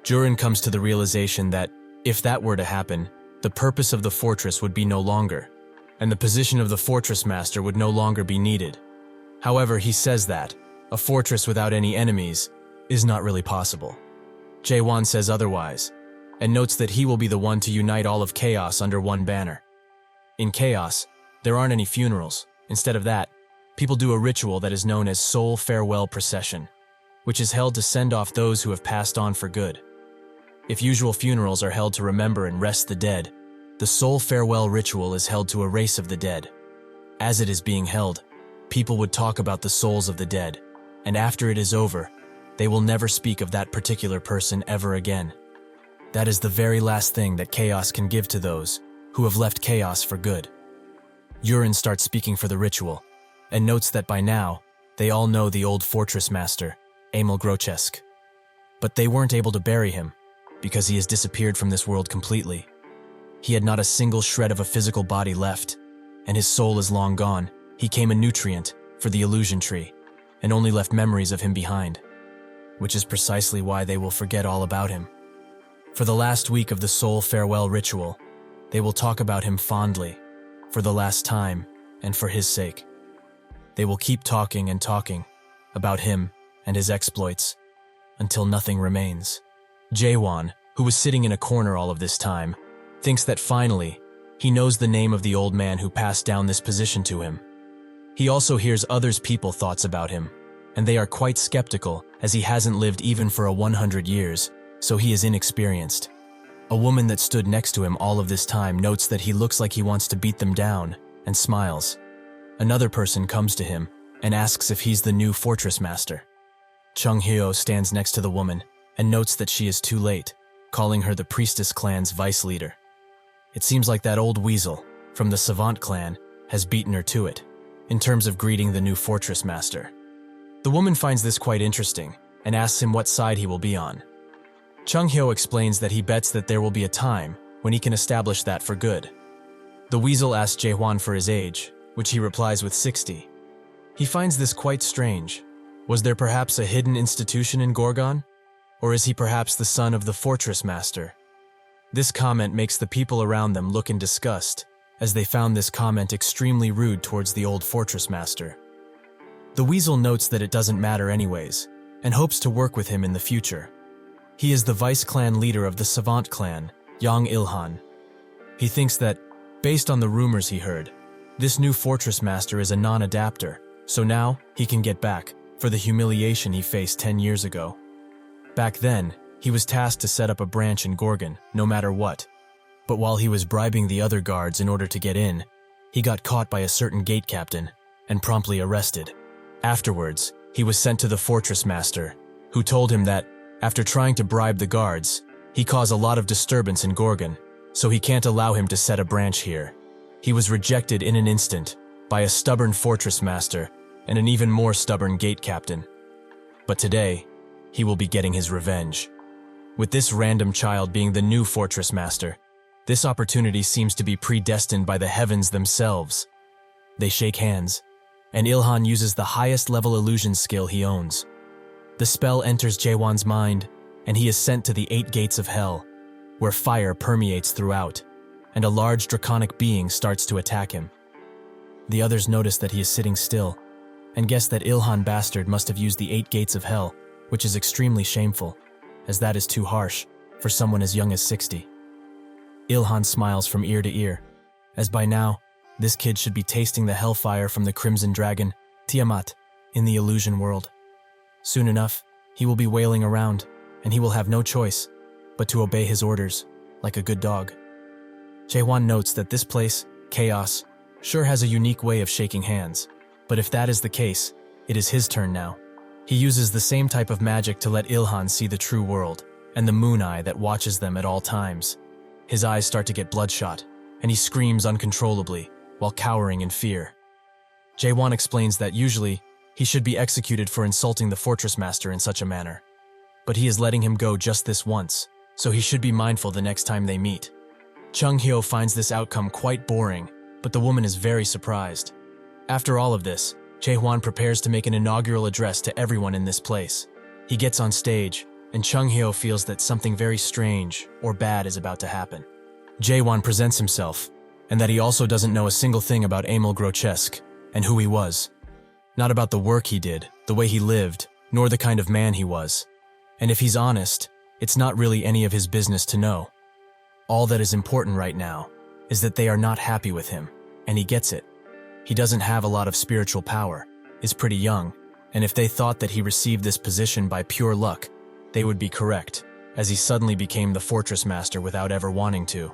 Jaehwan comes to the realization that, if that were to happen, the purpose of the fortress would be no longer, and the position of the Fortress Master would no longer be needed. However, he says that a fortress without any enemies is not really possible. Jaehwan says otherwise, and notes that he will be the one to unite all of chaos under one banner. In chaos, there aren't any funerals. Instead of that, people do a ritual that is known as Soul Farewell Procession, which is held to send off those who have passed on for good. If usual funerals are held to remember and rest the dead, the Soul Farewell ritual is held to a race of the dead. As it is being held, people would talk about the souls of the dead, and after it is over, they will never speak of that particular person ever again. That is the very last thing that chaos can give to those who have left chaos for good. Jaehwan starts speaking for the ritual, and notes that by now, they all know the old Fortress Master, Emil Grochesk. But they weren't able to bury him, because he has disappeared from this world completely. He had not a single shred of a physical body left, and his soul is long gone. He came a nutrient for the illusion tree, and only left memories of him behind, which is precisely why they will forget all about him. For the last week of the Soul Farewell ritual, they will talk about him fondly, for the last time, and for his sake. They will keep talking and talking about him and his exploits, until nothing remains. Jaehwan, who was sitting in a corner all of this time, thinks that finally, he knows the name of the old man who passed down this position to him. He also hears others' people's thoughts about him, and they are quite skeptical as he hasn't lived even for 100 years, so he is inexperienced. A woman that stood next to him all of this time notes that he looks like he wants to beat them down, and smiles. Another person comes to him and asks if he's the new Fortress Master. Chung Hyo stands next to the woman and notes that she is too late, calling her the Priestess Clan's vice leader. It seems like that old weasel from the Savant clan has beaten her to it, in terms of greeting the new Fortress Master. The woman finds this quite interesting and asks him what side he will be on. Chung Hyo explains that he bets that there will be a time when he can establish that for good. The weasel asks Jaehwan for his age, which he replies with 60. He finds this quite strange. Was there perhaps a hidden institution in Gorgon? Or is he perhaps the son of the Fortress Master? This comment makes the people around them look in disgust, as they found this comment extremely rude towards the old Fortress Master. The weasel notes that it doesn't matter anyways, and hopes to work with him in the future. He is the vice clan leader of the Savant clan, Yang Ilhan. He thinks that, based on the rumors he heard, this new Fortress Master is a non-adapter, so now he can get back for the humiliation he faced 10 years ago. Back then, he was tasked to set up a branch in Gorgon, no matter what. But while he was bribing the other guards in order to get in, he got caught by a certain gate captain and promptly arrested. Afterwards, he was sent to the Fortress Master, who told him that, after trying to bribe the guards, he caused a lot of disturbance in Gorgon, so he can't allow him to set a branch here. He was rejected in an instant by a stubborn Fortress Master and an even more stubborn gate captain. But today, he will be getting his revenge. With this random child being the new Fortress Master, this opportunity seems to be predestined by the heavens themselves. They shake hands, and Ilhan uses the highest level illusion skill he owns. The spell enters Jaehwan's mind, and he is sent to the 8 gates of hell, where fire permeates throughout, and a large draconic being starts to attack him. The others notice that he is sitting still, and guess that Ilhan bastard must have used the 8 gates of hell, which is extremely shameful, as that is too harsh for someone as young as 60. Ilhan smiles from ear to ear, as by now, this kid should be tasting the hellfire from the Crimson Dragon, Tiamat, in the illusion world. Soon enough, he will be wailing around, and he will have no choice but to obey his orders, like a good dog. Jaehwan notes that this place, Chaos, sure has a unique way of shaking hands, but if that is the case, It is his turn now. He uses the same type of magic to let Ilhan see the true world, and the moon eye that watches them at all times. His eyes start to get bloodshot, and he screams uncontrollably, while cowering in fear. Jaehwan explains that usually, he should be executed for insulting the fortress master in such a manner. But he is letting him go just this once, so he should be mindful the next time they meet. Chung Hyo finds this outcome quite boring, but the woman is very surprised. After all of this, Jaehwan prepares to make an inaugural address to everyone in this place. He gets on stage, and Chung Hyo feels that something very strange or bad is about to happen. Jaehwan presents himself, and that he also doesn't know a single thing about Emil Grochesk and who he was. Not about the work he did, the way he lived, nor the kind of man he was. And if he's honest, it's not really any of his business to know. All that is important right now is that they are not happy with him, and he gets it. He doesn't have a lot of spiritual power, is pretty young, and if they thought that he received this position by pure luck, they would be correct, as he suddenly became the fortress master without ever wanting to.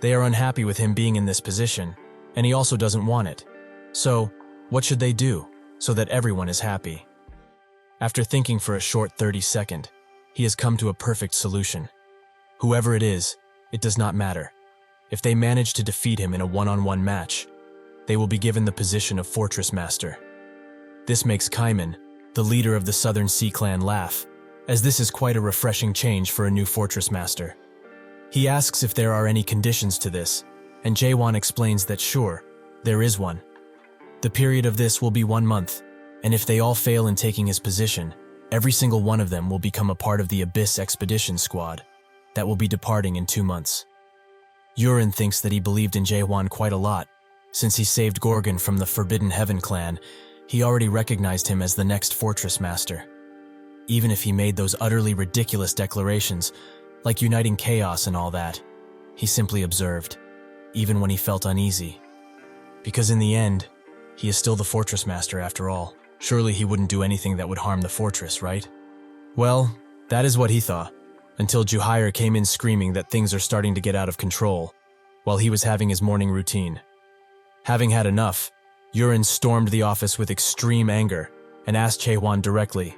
They are unhappy with him being in this position, and he also doesn't want it. So, what should they do, so that everyone is happy? After thinking for a short 30-second, he has come to a perfect solution. Whoever it is, it does not matter. If they manage to defeat him in a one-on-one match, they will be given the position of fortress master. This makes Kaiman, the leader of the Southern Sea Clan, laugh, as this is quite a refreshing change for a new fortress master. He asks if there are any conditions to this, and Jaehwan explains that sure, there is one. The period of this will be 1 month, and if they all fail in taking his position, every single one of them will become a part of the Abyss Expedition Squad that will be departing in 2 months. Yurin thinks that he believed in Jaehwan quite a lot. Since he saved Gorgon from the Forbidden Heaven clan, he already recognized him as the next fortress master. Even if he made those utterly ridiculous declarations, like uniting chaos and all that, he simply observed, even when he felt uneasy. Because in the end, he is still the fortress master after all. Surely he wouldn't do anything that would harm the fortress, right? Well, that is what he thought, until Juhire came in screaming that things are starting to get out of control, while he was having his morning routine. Having had enough, Yurin stormed the office with extreme anger and asked Jaehwan directly,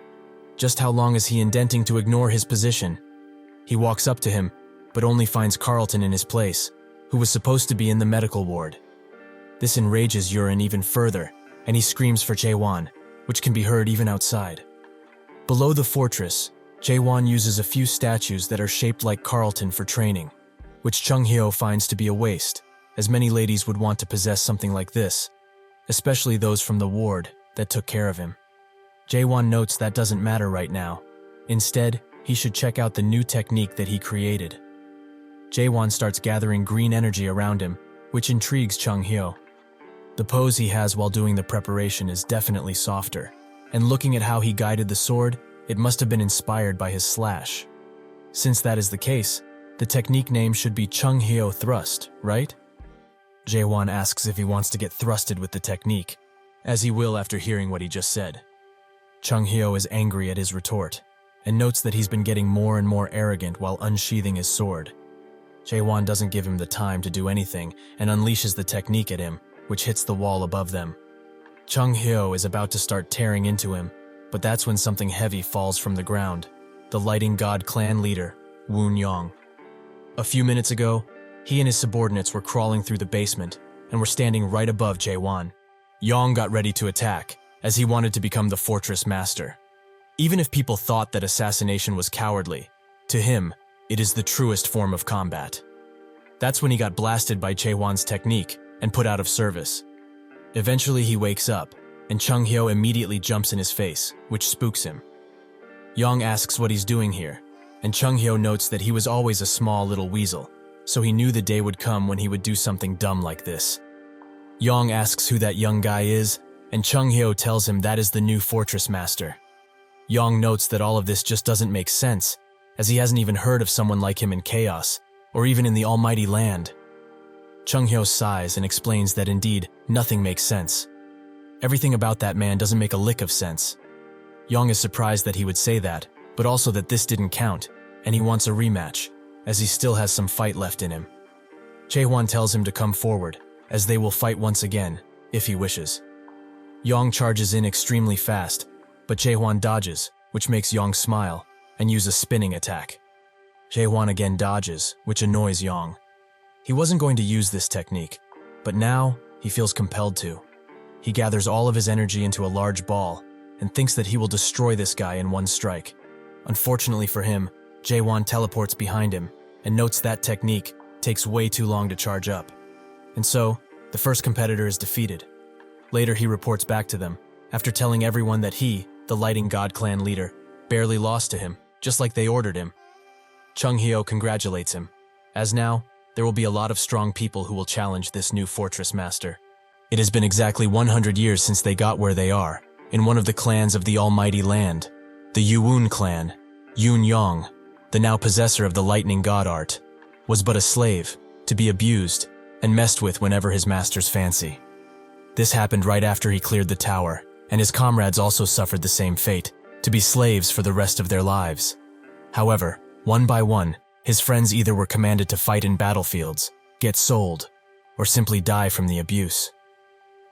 just how long is he intending to ignore his position? He walks up to him, but only finds Carlton in his place, who was supposed to be in the medical ward. This enrages Yurin even further, and he screams for Jaehwan, which can be heard even outside. Below the fortress, Jaehwan uses a few statues that are shaped like Carlton for training, which Chung Hyo finds to be a waste, as many ladies would want to possess something like this, especially those from the ward that took care of him. Jaehwan notes that doesn't matter right now. Instead, he should check out the new technique that he created. Jaehwan starts gathering green energy around him, which intrigues Chung Hyo. The pose he has while doing the preparation is definitely softer, and looking at how he guided the sword, it must have been inspired by his slash. Since that is the case, the technique name should be Chung Hyo Thrust, right? Jaehwan asks if he wants to get thrusted with the technique, as he will after hearing what he just said. Chung Hyo is angry at his retort, and notes that he's been getting more and more arrogant while unsheathing his sword. Jaehwan doesn't give him the time to do anything and unleashes the technique at him, which hits the wall above them. Chung Hyo is about to start tearing into him, but that's when something heavy falls from the ground, the Lighting God clan leader, Woon Yong. A few minutes ago, he and his subordinates were crawling through the basement and were standing right above Jaehwan. Yong got ready to attack, as he wanted to become the fortress master. Even if people thought that assassination was cowardly, to him, it is the truest form of combat. That's when he got blasted by Jaehwan's technique and put out of service. Eventually he wakes up, and Chung Hyo immediately jumps in his face, which spooks him. Yong asks what he's doing here, and Chung Hyo notes that he was always a small little weasel, so he knew the day would come when he would do something dumb like this. Yong asks who that young guy is, and Chung Hyo tells him that is the new fortress master. Yong notes that all of this just doesn't make sense, as he hasn't even heard of someone like him in Chaos, or even in the Almighty Land. Chung Hyo sighs and explains that indeed, nothing makes sense. Everything about that man doesn't make a lick of sense. Yong is surprised that he would say that, but also that this didn't count, and he wants a rematch, as he still has some fight left in him. Jaehwan tells him to come forward, as they will fight once again, if he wishes. Yang charges in extremely fast, but Jaehwan dodges, which makes Yang smile, and use a spinning attack. Jaehwan again dodges, which annoys Yang. He wasn't going to use this technique, but now he feels compelled to. He gathers all of his energy into a large ball and thinks that he will destroy this guy in one strike. Unfortunately for him, Jaehwan teleports behind him and notes that technique takes way too long to charge up. And so, the first competitor is defeated. Later he reports back to them, after telling everyone that he, the Lighting God clan leader, barely lost to him, just like they ordered him. Chung-hyo congratulates him, as now, there will be a lot of strong people who will challenge this new fortress master. It has been exactly 100 years since they got where they are, in one of the clans of the Almighty Land. The Yuun clan, Yoon Yong, the now possessor of the Lightning God art, was but a slave, to be abused and messed with whenever his master's fancy. This happened right after he cleared the tower, and his comrades also suffered the same fate, to be slaves for the rest of their lives. However, one by one, his friends either were commanded to fight in battlefields, get sold, or simply die from the abuse.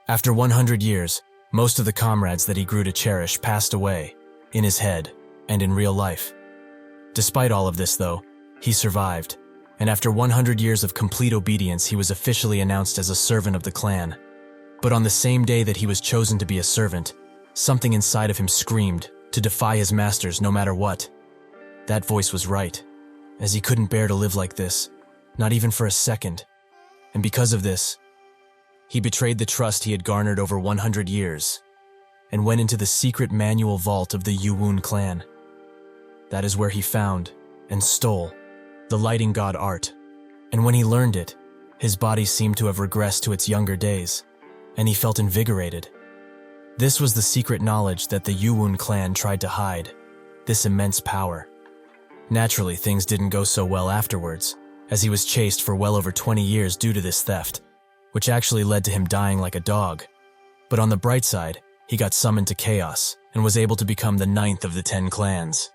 After 100 years, most of the comrades that he grew to cherish passed away, in his head and in real life. Despite all of this, though, he survived, and after 100 years of complete obedience, he was officially announced as a servant of the clan. But on the same day that he was chosen to be a servant, something inside of him screamed to defy his masters no matter what. That voice was right, as he couldn't bear to live like this, not even for a second. And because of this, he betrayed the trust he had garnered over 100 years, and went into the secret manual vault of the Yuun clan. That is where he found and stole the Lighting God art, and when he learned it, his body seemed to have regressed to its younger days, and he felt invigorated. This was the secret knowledge that the Yuun clan tried to hide, this immense power. Naturally, things didn't go so well afterwards, as he was chased for well over 20 years due to this theft, which actually led to him dying like a dog. But on the bright side, he got summoned to chaos and was able to become the 9th of the 10 clans.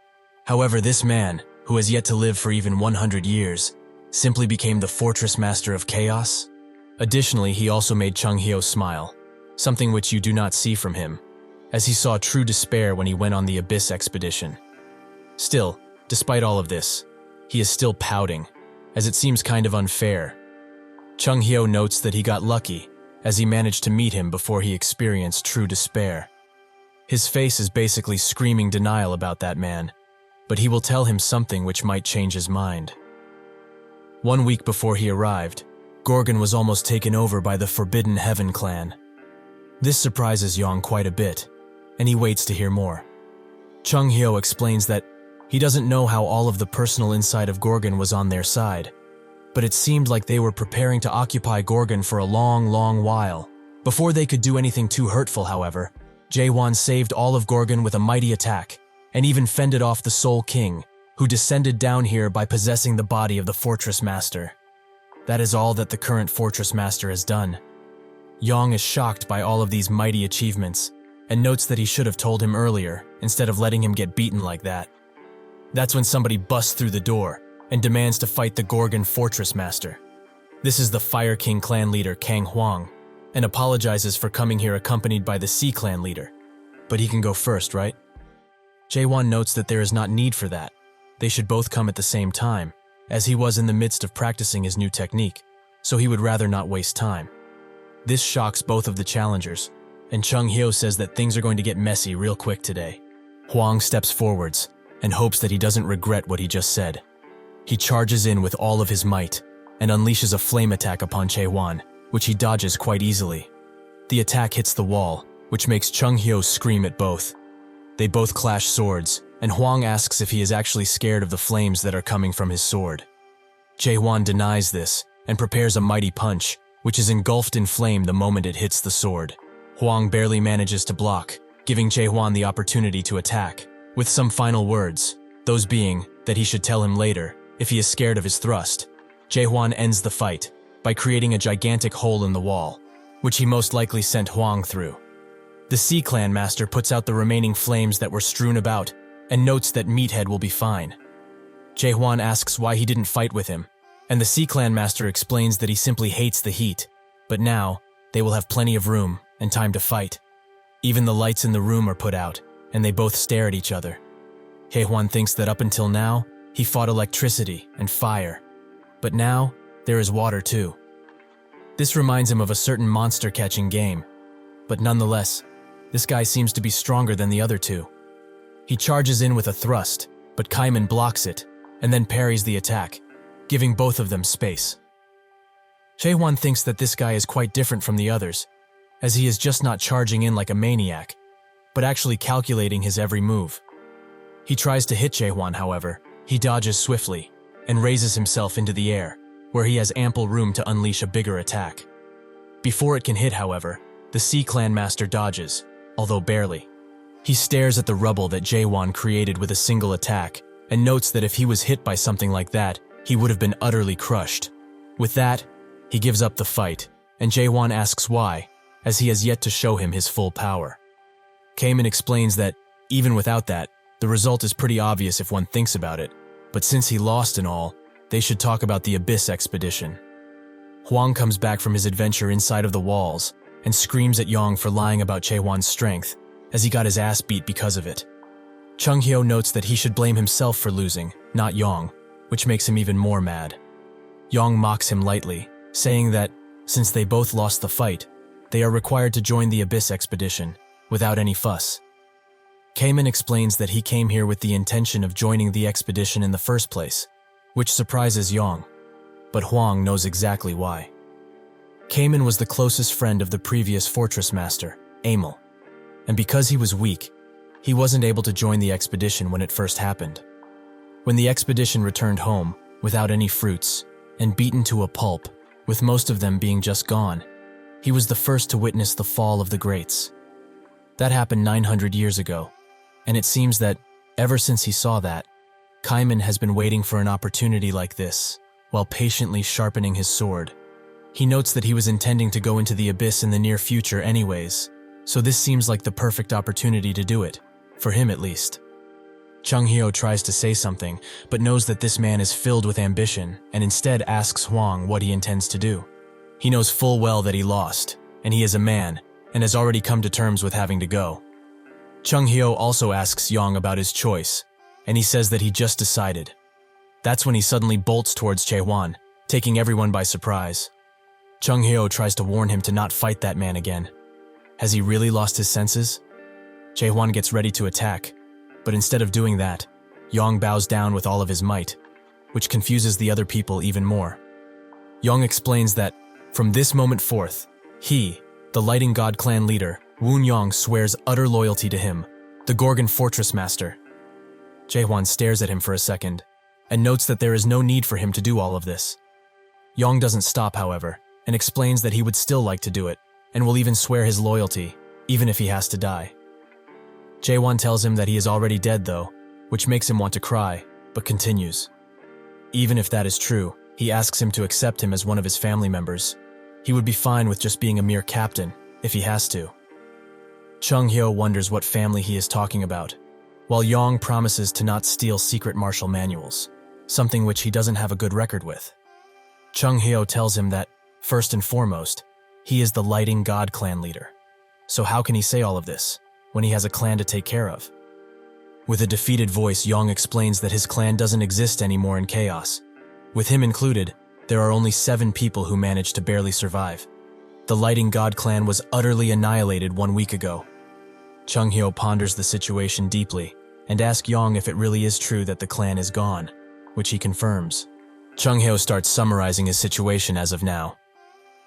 However, this man, who has yet to live for even 100 years, simply became the fortress master of chaos. Additionally, he also made Chung-hyo smile, something which you do not see from him, as he saw true despair when he went on the Abyss expedition. Still, despite all of this, he is still pouting, as it seems kind of unfair. Chung-hyo notes that he got lucky, as he managed to meet him before he experienced true despair. His face is basically screaming denial about that man, but he will tell him something which might change his mind. 1 week before he arrived, Gorgon was almost taken over by the Forbidden Heaven clan. This surprises Yang quite a bit, and he waits to hear more. Chung-hyo explains that he doesn't know how all of the personal insight of Gorgon was on their side, but it seemed like they were preparing to occupy Gorgon for a long, long while. Before they could do anything too hurtful, however, Jaehwan saved all of Gorgon with a mighty attack, and even fended off the Soul King, who descended down here by possessing the body of the Fortress Master. That is all that the current Fortress Master has done. Yang is shocked by all of these mighty achievements, and notes that he should have told him earlier, instead of letting him get beaten like that. That's when somebody busts through the door, and demands to fight the Gorgon Fortress Master. This is the Fire King clan leader Kang Hwang, and apologizes for coming here accompanied by the Sea clan leader. But he can go first, right? Jaehwan notes that there is not need for that. They should both come at the same time, as he was in the midst of practicing his new technique, so he would rather not waste time. This shocks both of the challengers, and Chung-hyo says that things are going to get messy real quick today. Hwang steps forwards, and hopes that he doesn't regret what he just said. He charges in with all of his might, and unleashes a flame attack upon Jaehwan, which he dodges quite easily. The attack hits the wall, which makes Chung-hyo scream at both. They both clash swords, and Hwang asks if he is actually scared of the flames that are coming from his sword. Jaehwan denies this, and prepares a mighty punch, which is engulfed in flame the moment it hits the sword. Hwang barely manages to block, giving Jaehwan the opportunity to attack, with some final words, those being that he should tell him later, if he is scared of his thrust. Jaehwan ends the fight by creating a gigantic hole in the wall, which he most likely sent Hwang through. The Sea Clan Master puts out the remaining flames that were strewn about and notes that Meathead will be fine. Jaehwan asks why he didn't fight with him, and the Sea Clan Master explains that he simply hates the heat, but now they will have plenty of room and time to fight. Even the lights in the room are put out, and they both stare at each other. Jaehwan thinks that up until now, he fought electricity and fire. But now, there is water too. This reminds him of a certain monster-catching game. But nonetheless, this guy seems to be stronger than the other two. He charges in with a thrust, but Kaiman blocks it, and then parries the attack, giving both of them space. Jaehwan thinks that this guy is quite different from the others, as he is just not charging in like a maniac, but actually calculating his every move. He tries to hit Jaehwan, however. He dodges swiftly, and raises himself into the air, where he has ample room to unleash a bigger attack. Before it can hit, however, the Sea Clan Master dodges, although barely. He stares at the rubble that Jaehwan created with a single attack, and notes that if he was hit by something like that, he would have been utterly crushed. With that, he gives up the fight, and Jaehwan asks why, as he has yet to show him his full power. Kaiman explains that, even without that, the result is pretty obvious if one thinks about it, but since he lost and all, they should talk about the Abyss expedition. Huang comes back from his adventure inside of the walls, and screams at Yong for lying about Jaehwan's strength, as he got his ass beat because of it. Chunghyo notes that he should blame himself for losing, not Yong, which makes him even more mad. Yong mocks him lightly, saying that, since they both lost the fight, they are required to join the Abyss expedition, without any fuss. Kaiman explains that he came here with the intention of joining the expedition in the first place, which surprises Yong, but Huang knows exactly why. Kaiman was the closest friend of the previous fortress master, Amel, and because he was weak, he wasn't able to join the expedition when it first happened. When the expedition returned home, without any fruits, and beaten to a pulp, with most of them being just gone, he was the first to witness the fall of the greats. That happened 900 years ago, and it seems that, ever since he saw that, Kaiman has been waiting for an opportunity like this, while patiently sharpening his sword. He notes that he was intending to go into the abyss in the near future anyways, so this seems like the perfect opportunity to do it, for him at least. Chunghyo tries to say something, but knows that this man is filled with ambition, and instead asks Huang what he intends to do. He knows full well that he lost, and he is a man, and has already come to terms with having to go. Chunghyo also asks Yong about his choice, and he says that he just decided. That's when he suddenly bolts towards Jaehwan, taking everyone by surprise. Chunghyo tries to warn him to not fight that man again. Has he really lost his senses? Jaehwan gets ready to attack, but instead of doing that, Yong bows down with all of his might, which confuses the other people even more. Yong explains that, from this moment forth, he, the Lighting God clan leader, Woon Yong, swears utter loyalty to him, the Gorgon Fortress master. Jaehwan stares at him for a second, and notes that there is no need for him to do all of this. Yong doesn't stop, however, and explains that he would still like to do it, and will even swear his loyalty, even if he has to die. Jaehwan tells him that he is already dead though, which makes him want to cry, but continues. Even if that is true, he asks him to accept him as one of his family members. He would be fine with just being a mere captain, if he has to. Chunghyo wonders what family he is talking about, while Yong promises to not steal secret martial manuals, something which he doesn't have a good record with. Chunghyo tells him that, first and foremost, he is the Lighting God clan leader. So how can he say all of this, when he has a clan to take care of? With a defeated voice, Yong explains that his clan doesn't exist anymore in chaos. With him included, there are only 7 people who managed to barely survive. The Lighting God clan was utterly annihilated 1 week ago. Chunghyo ponders the situation deeply, and asks Yong if it really is true that the clan is gone, which he confirms. Chunghyo starts summarizing his situation as of now.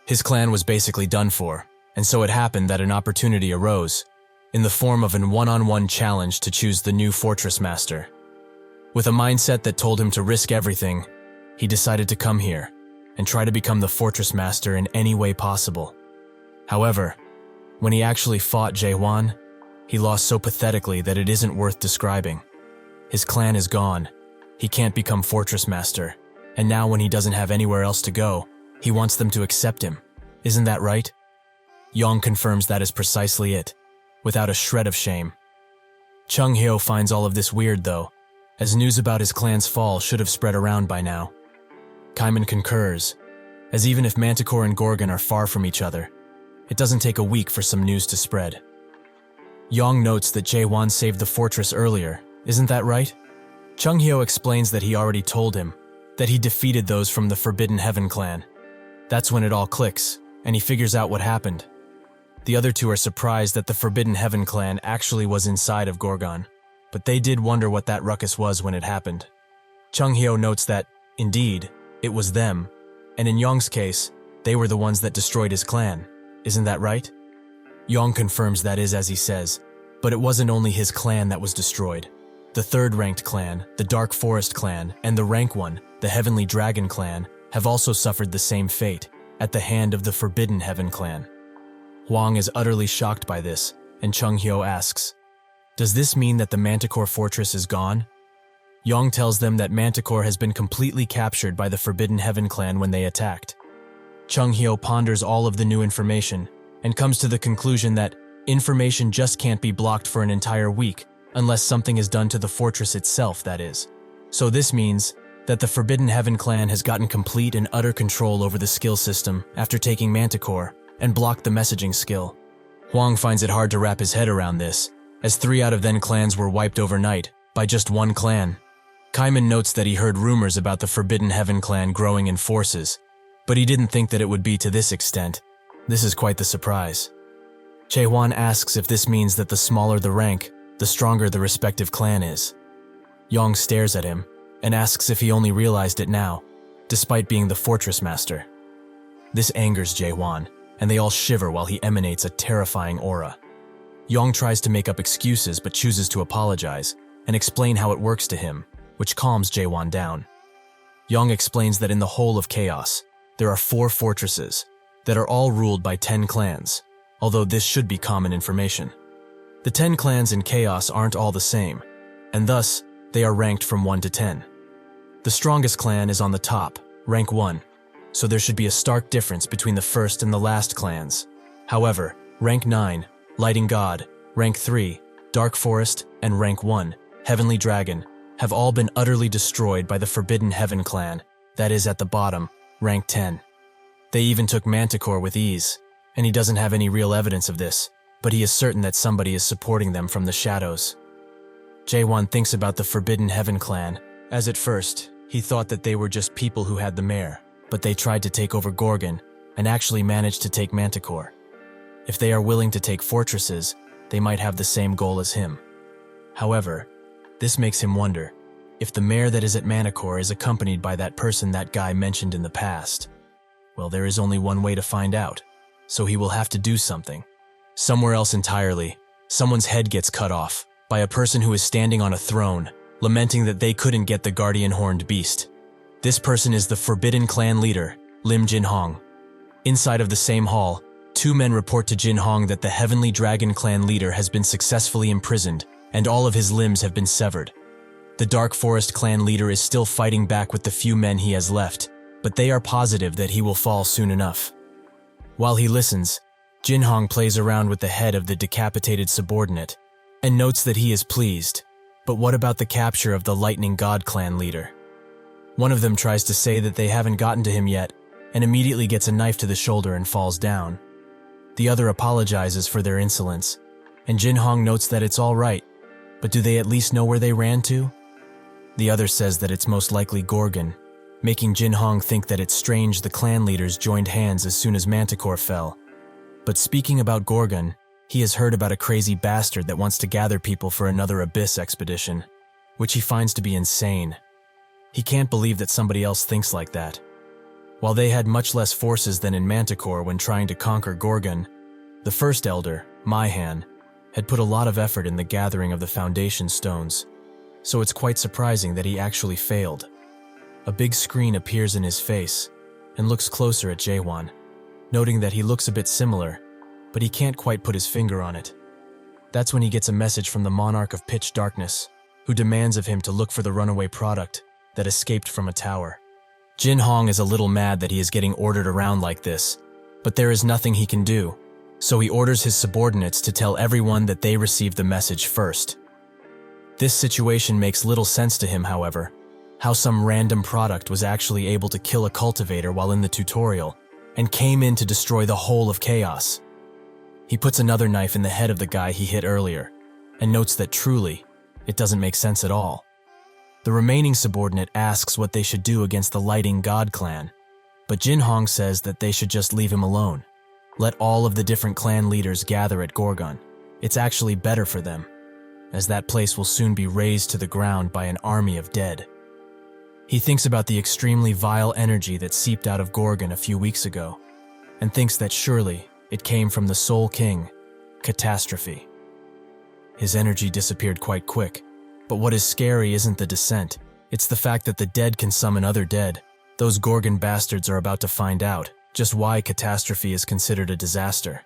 His clan was basically done for, and so it happened that an opportunity arose, in the form of an one-on-one challenge to choose the new fortress master. With a mindset that told him to risk everything, he decided to come here, and try to become the fortress master in any way possible. However, when he actually fought Jaehwan, he lost so pathetically that it isn't worth describing. His clan is gone, he can't become fortress master, and now when he doesn't have anywhere else to go, he wants them to accept him. Isn't that right? Yong confirms that is precisely it, without a shred of shame. Chunghyo finds all of this weird though, as news about his clan's fall should have spread around by now. Kaiman concurs, as even if Manticore and Gorgon are far from each other, it doesn't take a week for some news to spread. Yong notes that Jaehwan saved the fortress earlier, isn't that right? Chunghyo explains that he already told him, that he defeated those from the Forbidden Heaven clan. That's when it all clicks, and he figures out what happened. The other two are surprised that the Forbidden Heaven clan actually was inside of Gorgon, but they did wonder what that ruckus was when it happened. Chunghyo notes that, indeed, it was them, and in Yong's case, they were the ones that destroyed his clan. Isn't that right? Yong confirms that is as he says, but it wasn't only his clan that was destroyed. The third-ranked clan, the Dark Forest clan, and the rank one, the Heavenly Dragon clan, have also suffered the same fate, at the hand of the Forbidden Heaven clan. Huang is utterly shocked by this, and Chunghyo asks, "Does this mean that the Manticore Fortress is gone?" Yong tells them that Manticore has been completely captured by the Forbidden Heaven clan when they attacked. Chunghyo ponders all of the new information, and comes to the conclusion that information just can't be blocked for an entire week, unless something is done to the fortress itself, that is. So this means that the Forbidden Heaven clan has gotten complete and utter control over the skill system after taking Manticore, and blocked the messaging skill. Huang finds it hard to wrap his head around this, as 3 out of then clans were wiped overnight, by just one clan. Kaiman notes that he heard rumors about the Forbidden Heaven clan growing in forces, but he didn't think that it would be to this extent. This is quite the surprise. Jaehwan asks if this means that the smaller the rank, the stronger the respective clan is. Yong stares at him, and asks if he only realized it now, despite being the fortress master. This angers Jaehwan, and they all shiver while he emanates a terrifying aura. Yong tries to make up excuses but chooses to apologize, and explain how it works to him, which calms Jaehwan down. Yong explains that in the whole of Chaos, there are 4 fortresses, that are all ruled by 10 clans, although this should be common information. The 10 clans in Chaos aren't all the same, and thus, they are ranked from 1 to 10. The strongest clan is on the top, rank 1, so there should be a stark difference between the first and the last clans. However, rank 9, Lighting God, rank 3, Dark Forest, and rank 1, Heavenly Dragon, have all been utterly destroyed by the Forbidden Heaven clan, that is at the bottom, rank 10. They even took Manticore with ease, and he doesn't have any real evidence of this, but he is certain that somebody is supporting them from the shadows. Jaehwan thinks about the Forbidden Heaven clan, as at first, he thought that they were just people who had the mare, but they tried to take over Gorgon, and actually managed to take Manticore. If they are willing to take fortresses, they might have the same goal as him. However, this makes him wonder, if the mare that is at Manticore is accompanied by that person that guy mentioned in the past. Well, there is only one way to find out, so he will have to do something. Somewhere else entirely, someone's head gets cut off, by a person who is standing on a throne, lamenting that they couldn't get the guardian horned beast. This person is the Forbidden Clan leader, Lim Jinhong. Inside of the same hall, 2 men report to Jinhong that the Heavenly Dragon Clan leader has been successfully imprisoned, and all of his limbs have been severed. The Dark Forest Clan leader is still fighting back with the few men he has left, but they are positive that he will fall soon enough. While he listens, Jinhong plays around with the head of the decapitated subordinate, and notes that he is pleased. But what about the capture of the Lightning God Clan leader? One of them tries to say that they haven't gotten to him yet, and immediately gets a knife to the shoulder and falls down. The other apologizes for their insolence, and Jinhong notes that it's all right, but do they at least know where they ran to? The other says that it's most likely Gorgon, making Jinhong think that it's strange the clan leaders joined hands as soon as Manticore fell. But speaking about Gorgon, he has heard about a crazy bastard that wants to gather people for another Abyss expedition, which he finds to be insane. He can't believe that somebody else thinks like that. While they had much less forces than in Manticore when trying to conquer Gorgon, the first elder, Maihan, had put a lot of effort in the gathering of the foundation stones, so it's quite surprising that he actually failed. A big screen appears in his face, and looks closer at Jaehwan, noting that he looks a bit similar, but he can't quite put his finger on it. That's when he gets a message from the Monarch of Pitch Darkness, who demands of him to look for the runaway product that escaped from a tower. Jinhong is a little mad that he is getting ordered around like this, but there is nothing he can do, so he orders his subordinates to tell everyone that they received the message first. This situation makes little sense to him, however, how some random product was actually able to kill a cultivator while in the tutorial, and came in to destroy the whole of Chaos. He puts another knife in the head of the guy he hit earlier, and notes that truly, it doesn't make sense at all. The remaining subordinate asks what they should do against the Lighting God clan, but Jin Hong says that they should just leave him alone. Let all of the different clan leaders gather at Gorgon. It's actually better for them, as that place will soon be razed to the ground by an army of dead. He thinks about the extremely vile energy that seeped out of Gorgon a few weeks ago, and thinks that surely it came from the Soul King, Catastrophe. His energy disappeared quite quick, but what is scary isn't the descent, it's the fact that the dead can summon other dead. Those Gorgon bastards are about to find out just why Catastrophe is considered a disaster.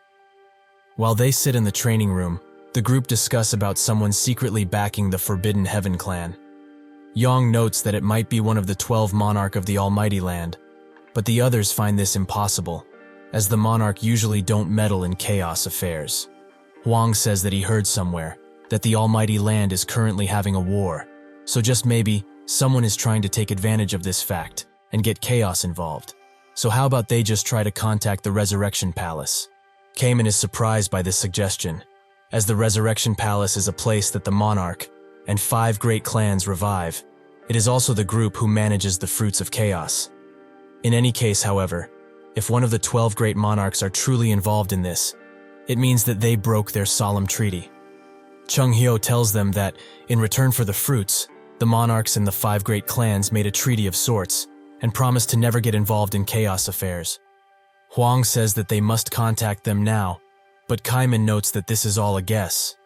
While they sit in the training room, the group discuss about someone secretly backing the Forbidden Heaven clan. Yong notes that it might be one of the 12 monarch of the Almighty Land, but the others find this impossible, as the monarch usually don't meddle in chaos affairs. Huang says that he heard somewhere that the Almighty Land is currently having a war, so just maybe someone is trying to take advantage of this fact and get chaos involved. So how about they just try to contact the Resurrection Palace? Cayman is surprised by this suggestion, as the Resurrection Palace is a place that the monarch and 5 great clans revive. It is also the group who manages the fruits of chaos. In any case, however, if one of the 12 great monarchs are truly involved in this, it means that they broke their solemn treaty. Chung Hyo tells them that, in return for the fruits, the monarchs and the 5 great clans made a treaty of sorts and promised to never get involved in chaos affairs. Huang says that they must contact them now, but Kaiman notes that this is all a guess,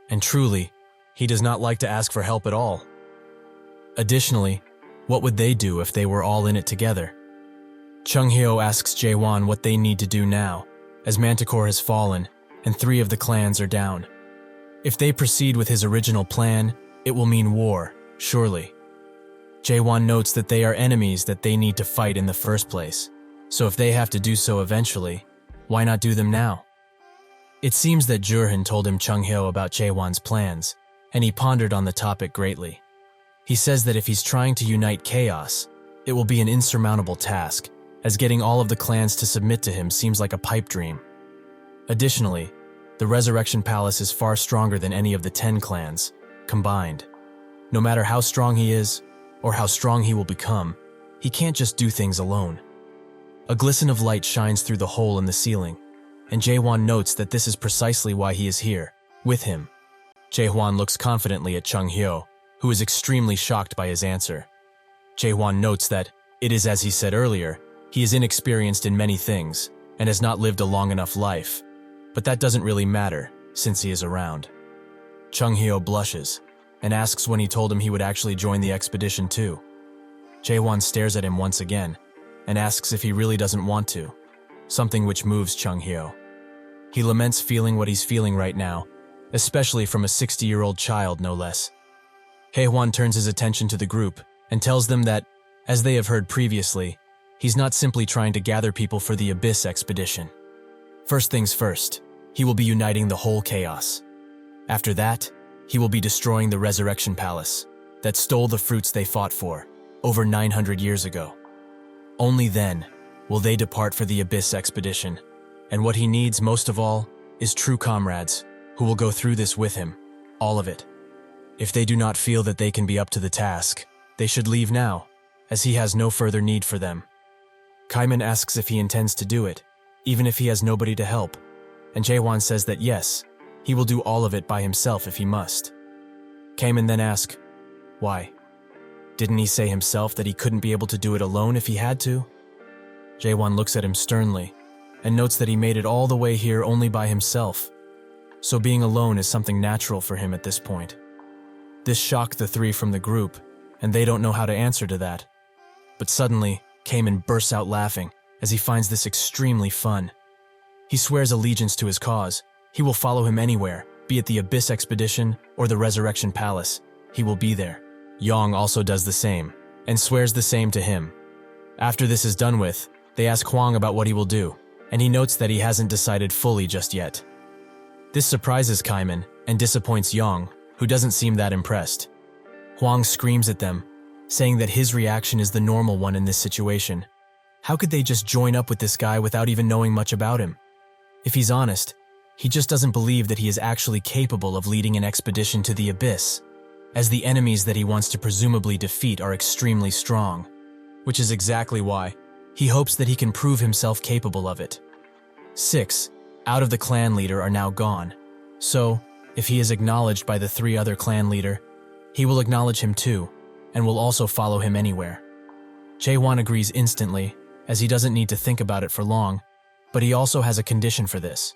and truly, he does not like to ask for help at all. Additionally, what would they do if they were all in it together? Chung Hyo asks Jaehwan what they need to do now, as Manticore has fallen and 3 of the clans are down. If they proceed with his original plan, it will mean war, surely. Jaehwan notes that they are enemies that they need to fight in the first place, so if they have to do so eventually, why not do them now? It seems that Jurhan told him Chung Hyo about Jaehwan's plans, and he pondered on the topic greatly. He says that if he's trying to unite chaos, it will be an insurmountable task, as getting all of the clans to submit to him seems like a pipe dream. Additionally, the Resurrection Palace is far stronger than any of the 10 clans, combined. No matter how strong he is, or how strong he will become, he can't just do things alone. A glisten of light shines through the hole in the ceiling, and Jaehwan notes that this is precisely why he is here, with him. Jaehwan looks confidently at Chung Hyo, who is extremely shocked by his answer. Jaehwan notes that, it is as he said earlier, he is inexperienced in many things, and has not lived a long enough life, but that doesn't really matter, since he is around. Chung Hyo blushes, and asks when he told him he would actually join the expedition too. Jaehwan stares at him once again, and asks if he really doesn't want to, something which moves Chung Hyo. He laments feeling what he's feeling right now, especially from a 60-year-old child no less. Jaehwan turns his attention to the group and tells them that, as they have heard previously, he's not simply trying to gather people for the Abyss expedition. First things first, he will be uniting the whole chaos. After that, he will be destroying the Resurrection Palace that stole the fruits they fought for over 900 years ago. Only then will they depart for the Abyss expedition, and what he needs most of all is true comrades who will go through this with him, all of it. If they do not feel that they can be up to the task, they should leave now, as he has no further need for them. Kaiman asks if he intends to do it, even if he has nobody to help, and Jaehwan says that yes, he will do all of it by himself if he must. Kaiman then asks, why? Didn't he say himself that he couldn't be able to do it alone if he had to? Jaehwan looks at him sternly, and notes that he made it all the way here only by himself, so being alone is something natural for him at this point. This shocked the 3 from the group, and they don't know how to answer to that. But suddenly, Kaiman bursts out laughing, as he finds this extremely fun. He swears allegiance to his cause. He will follow him anywhere, be it the Abyss expedition or the Resurrection Palace. He will be there. Yong also does the same, and swears the same to him. After this is done with, they ask Huang about what he will do, and he notes that he hasn't decided fully just yet. This surprises Kaiman and disappoints Yong, who doesn't seem that impressed. Huang screams at them, saying that his reaction is the normal one in this situation. How could they just join up with this guy without even knowing much about him? If he's honest, He just doesn't believe that he is actually capable of leading an expedition to the abyss, as the enemies that he wants to presumably defeat are extremely strong, which is exactly why he hopes that he can prove himself capable of it. 6 out of the clan leader are now gone, so if he is acknowledged by the 3 other clan leader, he will acknowledge him too, and will also follow him anywhere. Jaehwan agrees instantly, as he doesn't need to think about it for long, but he also has a condition for this.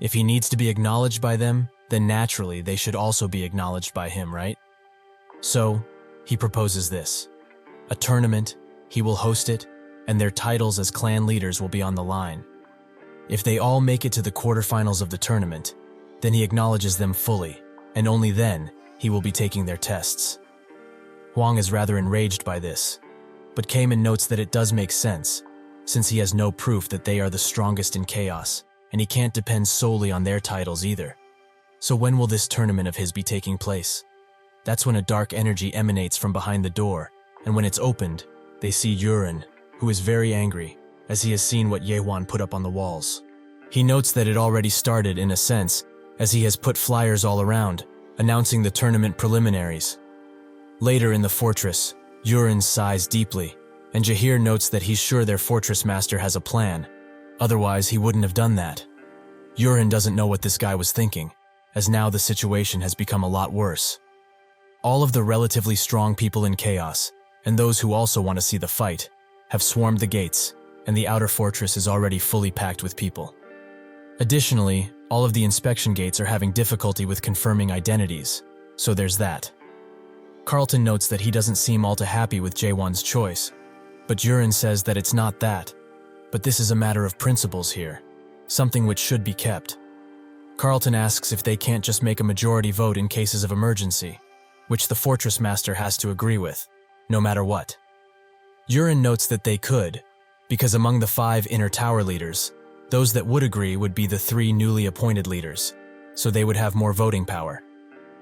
If he needs to be acknowledged by them, then naturally they should also be acknowledged by him, right? So, he proposes this. A tournament, he will host it, and their titles as clan leaders will be on the line. If they all make it to the quarterfinals of the tournament, then he acknowledges them fully, and only then he will be taking their tests. Huang is rather enraged by this, but Cayman notes that it does make sense, since he has no proof that they are the strongest in chaos, and he can't depend solely on their titles either. So when will this tournament of his be taking place? That's when a dark energy emanates from behind the door, and when it's opened, they see Yuren, who is very angry, as he has seen what Jaehwan put up on the walls. He notes that it already started in a sense, as he has put flyers all around, announcing the tournament preliminaries. Later in the fortress, Yuren sighs deeply, and Jaehir notes that he's sure their fortress master has a plan, otherwise he wouldn't have done that. Yuren doesn't know what this guy was thinking, as now the situation has become a lot worse. All of the relatively strong people in chaos, and those who also want to see the fight, have swarmed the gates, and the outer fortress is already fully packed with people. Additionally, all of the inspection gates are having difficulty with confirming identities, so there's that. Carlton notes that he doesn't seem all too happy with Jaehwan's choice, but Yuren says that it's not that, but this is a matter of principles here, something which should be kept. Carlton asks if they can't just make a majority vote in cases of emergency, which the fortress master has to agree with, no matter what. Yuren notes that they could, because among the 5 inner tower leaders, those that would agree would be the 3 newly appointed leaders, so they would have more voting power.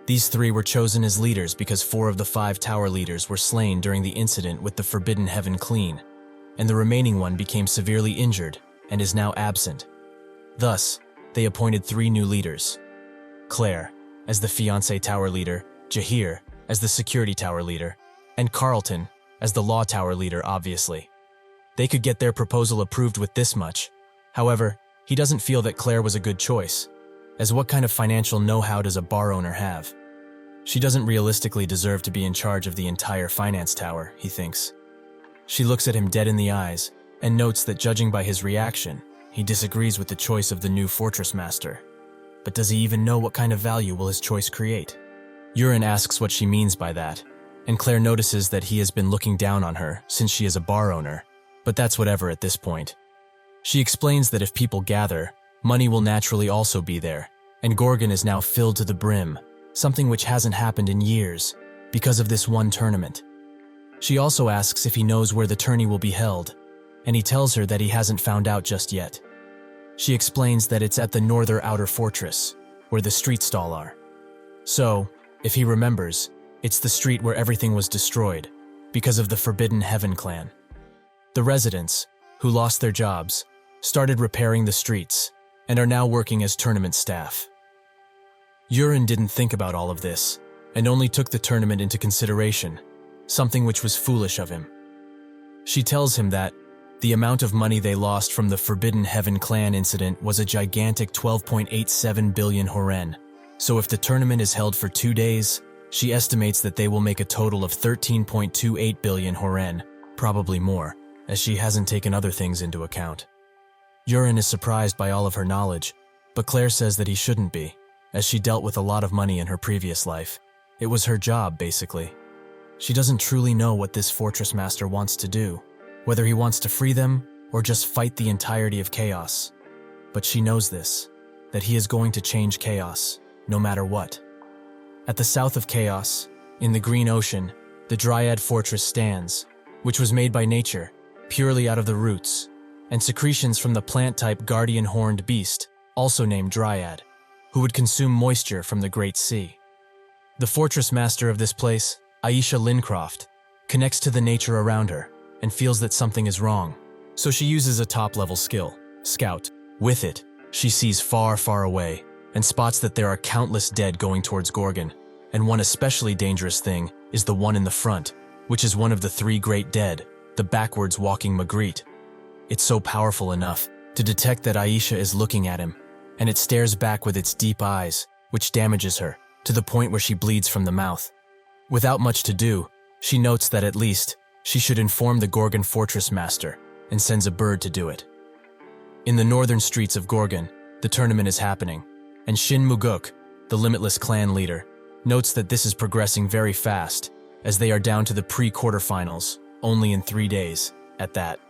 These 3 were chosen as leaders because 4 of the 5 tower leaders were slain during the incident with the Forbidden Heaven Clean, and the remaining one became severely injured and is now absent. Thus, they appointed 3 new leaders. Claire, as the fiancé tower leader, Jaehir, as the security tower leader, and Carlton, as the law tower leader, obviously. They could get their proposal approved with this much. However, he doesn't feel that Claire was a good choice, as what kind of financial know-how does a bar owner have? She doesn't realistically deserve to be in charge of the entire finance tower, he thinks. She looks at him dead in the eyes and notes that judging by his reaction, he disagrees with the choice of the new fortress master. But does he even know what kind of value will his choice create? Yuren asks what she means by that, and Claire notices that he has been looking down on her since she is a bar owner, but that's whatever at this point. She explains that if people gather, money will naturally also be there, and Gorgon is now filled to the brim, something which hasn't happened in years, because of this one tournament. She also asks if he knows where the tourney will be held, and he tells her that he hasn't found out just yet. She explains that it's at the northern outer fortress, where the street stall are. So, if he remembers, it's the street where everything was destroyed, because of the Forbidden Heaven clan. The residents, who lost their jobs, started repairing the streets, and are now working as tournament staff. Yuren didn't think about all of this, and only took the tournament into consideration, something which was foolish of him. She tells him that the amount of money they lost from the Forbidden Heaven clan incident was a gigantic 12.87 billion horen, so if the tournament is held for 2 days, she estimates that they will make a total of 13.28 billion horen, probably more, as she hasn't taken other things into account. Yuren is surprised by all of her knowledge, but Claire says that he shouldn't be, as she dealt with a lot of money in her previous life. It was her job, basically. She doesn't truly know what this fortress master wants to do, whether he wants to free them or just fight the entirety of chaos. But she knows this, that he is going to change chaos, no matter what. At the south of chaos, in the Green Ocean, the Dryad Fortress stands, which was made by nature, purely out of the roots, and secretions from the plant-type guardian horned beast, also named Dryad, who would consume moisture from the Great Sea. The fortress master of this place, Aisha Lincroft, connects to the nature around her and feels that something is wrong. So she uses a top-level skill, Scout. With it, She sees far, far away and spots that there are countless dead going towards Gorgon, and one especially dangerous thing is the one in the front, which is one of the three great dead, the backwards walking Magritte. It's so powerful enough to detect that Aisha is looking at him, and it stares back with its deep eyes, which damages her to the point where she bleeds from the mouth. Without much to do, she notes that at least she should inform the Gorgon Fortress master and sends a bird to do it. In the northern streets of Gorgon, the tournament is happening, and Shin Muguk, the Limitless clan leader, notes that this is progressing very fast, as they are down to the pre-quarterfinals, only in 3 days, at that.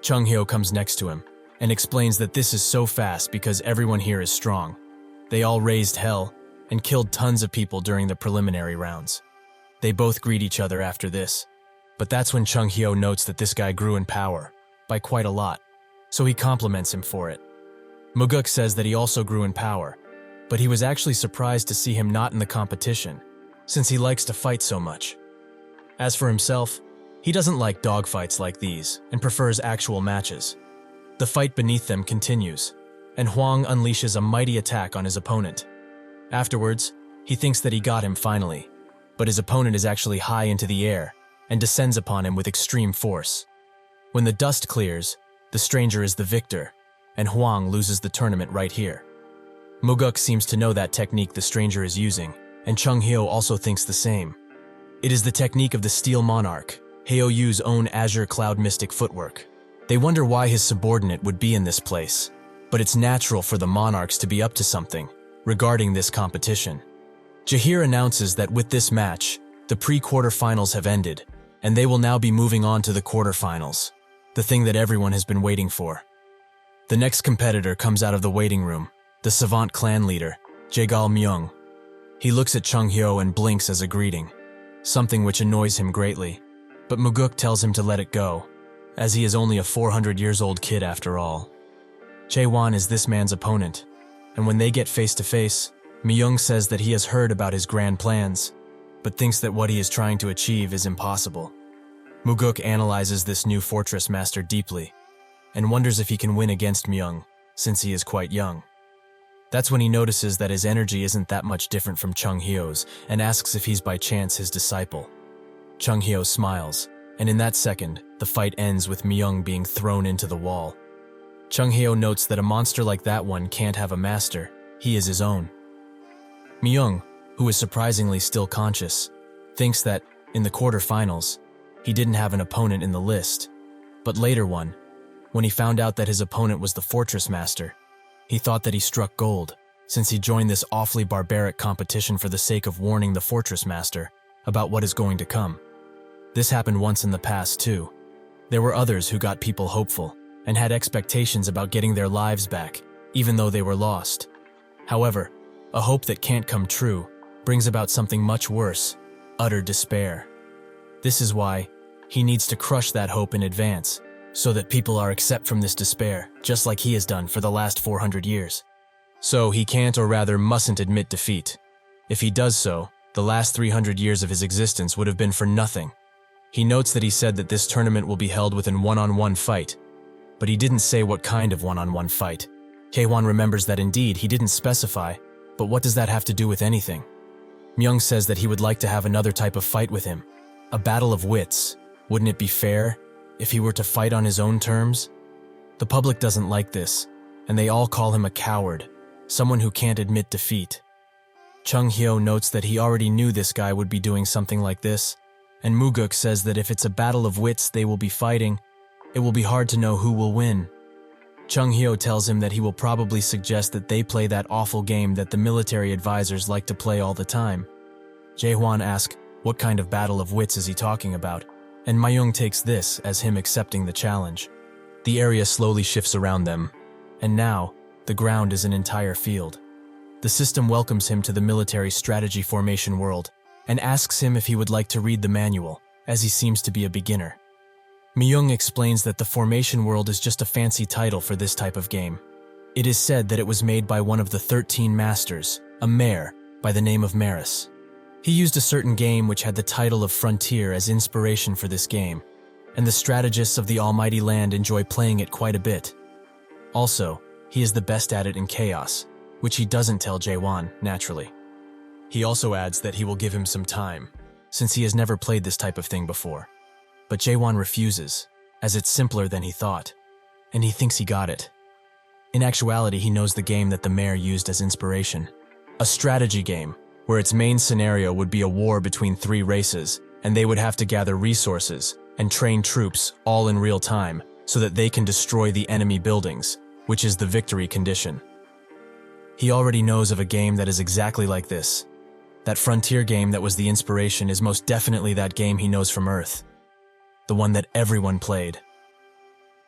Chung Hyo comes next to him, and explains that this is so fast because everyone here is strong. They all raised hell, and killed tons of people during the preliminary rounds. They both greet each other after this, but that's when Chung Hyo notes that this guy grew in power, by quite a lot, so he compliments him for it. Muguk says that he also grew in power, but he was actually surprised to see him not in the competition, since he likes to fight so much. As for himself, he doesn't like dogfights like these and prefers actual matches. The fight beneath them continues, and Huang unleashes a mighty attack on his opponent. Afterwards, he thinks that he got him finally, but his opponent is actually high into the air and descends upon him with extreme force. When the dust clears, the stranger is the victor, and Huang loses the tournament right here. Muguk seems to know that technique the stranger is using, and Chung Hyo also thinks the same. It is the technique of the Steel Monarch, Hyo Yu's own Azure Cloud Mystic footwork. They wonder why his subordinate would be in this place, but it's natural for the monarchs to be up to something regarding this competition. Jahir announces that with this match, the pre-quarterfinals have ended, and they will now be moving on to the quarterfinals, the thing that everyone has been waiting for. The next competitor comes out of the waiting room, the Savant clan leader, Jaegal Myung. He looks at Chung Hyo and blinks as a greeting, something which annoys him greatly, but Muguk tells him to let it go, as he is only a 400 years old kid after all. Jaehwan is this man's opponent, and when they get face to face, Myung says that he has heard about his grand plans, but thinks that what he is trying to achieve is impossible. Muguk analyzes this new fortress master deeply, and wonders if he can win against Myung, since he is quite young. That's when he notices that his energy isn't that much different from Chung Hyo's, and asks if he's by chance his disciple. Chung Hyo smiles, and in that second, the fight ends with Myung being thrown into the wall. Chung Hyo notes that a monster like that one can't have a master, he is his own. Myung, who is surprisingly still conscious, thinks that, in the quarterfinals, he didn't have an opponent in the list, but later one, when he found out that his opponent was the Fortress Master, he thought that he struck gold, since he joined this awfully barbaric competition for the sake of warning the Fortress Master about what is going to come. This happened once in the past too. There were others who got people hopeful and had expectations about getting their lives back, even though they were lost. However, a hope that can't come true brings about something much worse, utter despair. This is why he needs to crush that hope in advance, so that people are exempt from this despair, just like he has done for the last 400 years. So he can't, or rather mustn't, admit defeat. If he does so, the last 300 years of his existence would have been for nothing. He notes that he said that this tournament will be held within one-on-one fight, but he didn't say what kind of one-on-one fight. Jaehwan remembers that indeed he didn't specify, but what does that have to do with anything? Myung says that he would like to have another type of fight with him, a battle of wits. Wouldn't it be fair if he were to fight on his own terms? The public doesn't like this, and they all call him a coward, someone who can't admit defeat. Chung Hyo notes that he already knew this guy would be doing something like this, and Muguk says that if it's a battle of wits they will be fighting, it will be hard to know who will win. Chung Hyo tells him that he will probably suggest that they play that awful game that the military advisors like to play all the time. Jaehwan asks what kind of battle of wits is he talking about, and Myung takes this as him accepting the challenge. The area slowly shifts around them, and now, the ground is an entire field. The system welcomes him to the military strategy formation world, and asks him if he would like to read the manual, as he seems to be a beginner. Myung explains that the formation world is just a fancy title for this type of game. It is said that it was made by one of the 13 masters, a mayor, by the name of Maris. He used a certain game which had the title of Frontier as inspiration for this game, and the strategists of the Almighty Land enjoy playing it quite a bit. Also, he is the best at it in chaos, which he doesn't tell Jaehwan, naturally. He also adds that he will give him some time, since he has never played this type of thing before. But Jaehwan refuses, as it's simpler than he thought, and he thinks he got it. In actuality, he knows the game that the mayor used as inspiration. A strategy game, where its main scenario would be a war between 3 races, and they would have to gather resources and train troops all in real time so that they can destroy the enemy buildings, which is the victory condition. He already knows of a game that is exactly like this. That frontier game that was the inspiration is most definitely that game he knows from Earth. The one that everyone played.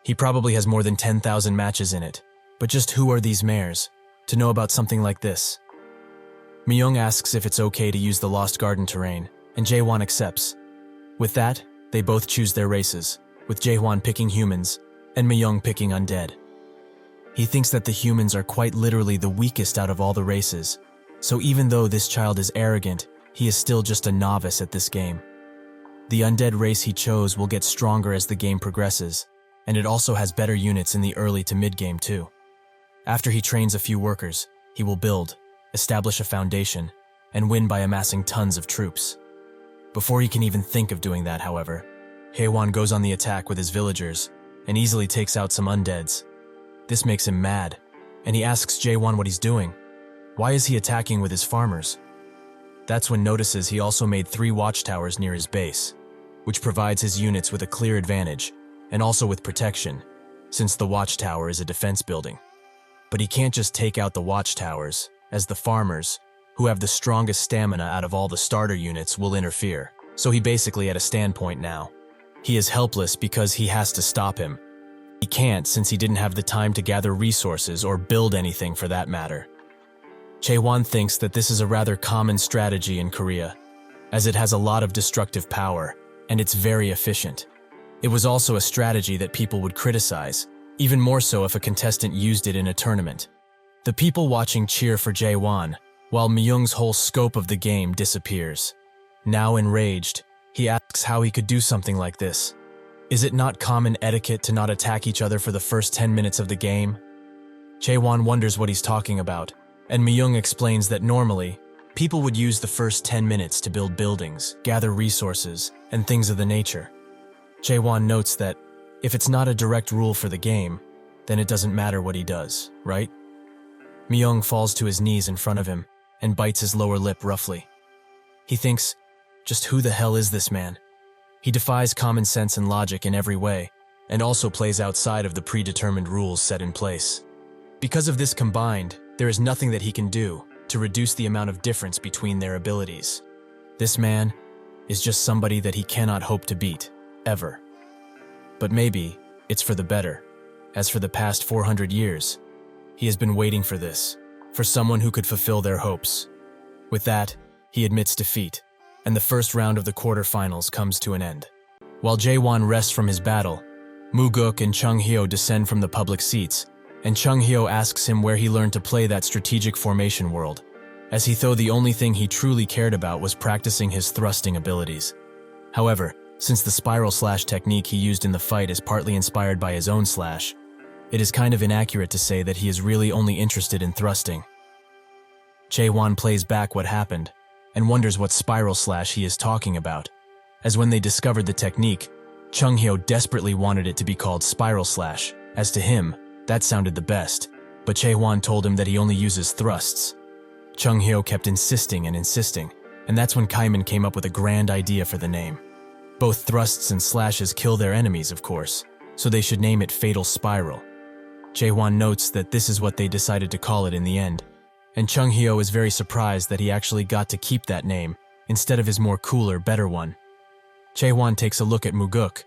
He probably has more than 10,000 matches in it, but just who are these mayors to know about something like this? Myung asks if it's okay to use the Lost Garden terrain, and Jaehwan accepts. With that, they both choose their races, with Jaehwan picking humans and Myung picking undead. He thinks that the humans are quite literally the weakest out of all the races, so even though this child is arrogant, he is still just a novice at this game. The undead race he chose will get stronger as the game progresses, and it also has better units in the early to mid-game too. After he trains a few workers, he will build, establish a foundation, and win by amassing tons of troops. Before he can even think of doing that, however, Jaehwan goes on the attack with his villagers and easily takes out some undeads. This makes him mad, and he asks Jaehwan what he's doing. Why is he attacking with his farmers? That's when notices he also made 3 watchtowers near his base, which provides his units with a clear advantage, and also with protection, since the watchtower is a defense building. But he can't just take out the watchtowers, as the farmers, who have the strongest stamina out of all the starter units, will interfere, so he basically at a standpoint now. He is helpless because he has to stop him. He can't since he didn't have the time to gather resources or build anything for that matter. Jaehwan thinks that this is a rather common strategy in Korea, as it has a lot of destructive power, and it's very efficient. It was also a strategy that people would criticize, even more so if a contestant used it in a tournament. The people watching cheer for Jaehwan, while Myung's whole scope of the game disappears. Now enraged, he asks how he could do something like this. Is it not common etiquette to not attack each other for the first 10 minutes of the game? Jaehwan wonders what he's talking about, and Myung explains that normally, people would use the first 10 minutes to build buildings, gather resources, and things of the nature. Jaehwan notes that, if it's not a direct rule for the game, then it doesn't matter what he does, right? Myung falls to his knees in front of him and bites his lower lip roughly. He thinks, just who the hell is this man? He defies common sense and logic in every way, and also plays outside of the predetermined rules set in place. Because of this combined, there is nothing that he can do to reduce the amount of difference between their abilities. This man is just somebody that he cannot hope to beat, ever. But maybe it's for the better, as for the past 400 years, he has been waiting for this, for someone who could fulfill their hopes. With that, he admits defeat, and the first round of the quarterfinals comes to an end. While Jaehwan rests from his battle, Muguk and Chung Hyo descend from the public seats, and Chung Hyo asks him where he learned to play that strategic formation world, as he thought the only thing he truly cared about was practicing his thrusting abilities. However, since the spiral slash technique he used in the fight is partly inspired by his own slash, it is kind of inaccurate to say that he is really only interested in thrusting. Jaehwan plays back what happened, and wonders what spiral slash he is talking about, as when they discovered the technique, Chung Hyo desperately wanted it to be called spiral slash, as to him, that sounded the best, but Jaehwan told him that he only uses thrusts. Chung Hyo kept insisting and insisting, and that's when Kaiman came up with a grand idea for the name. Both thrusts and slashes kill their enemies, of course, so they should name it Fatal Spiral. Jaehwan notes that this is what they decided to call it in the end, and Chung Hyo is very surprised that he actually got to keep that name instead of his more cooler, better one. Jaehwan takes a look at Muguk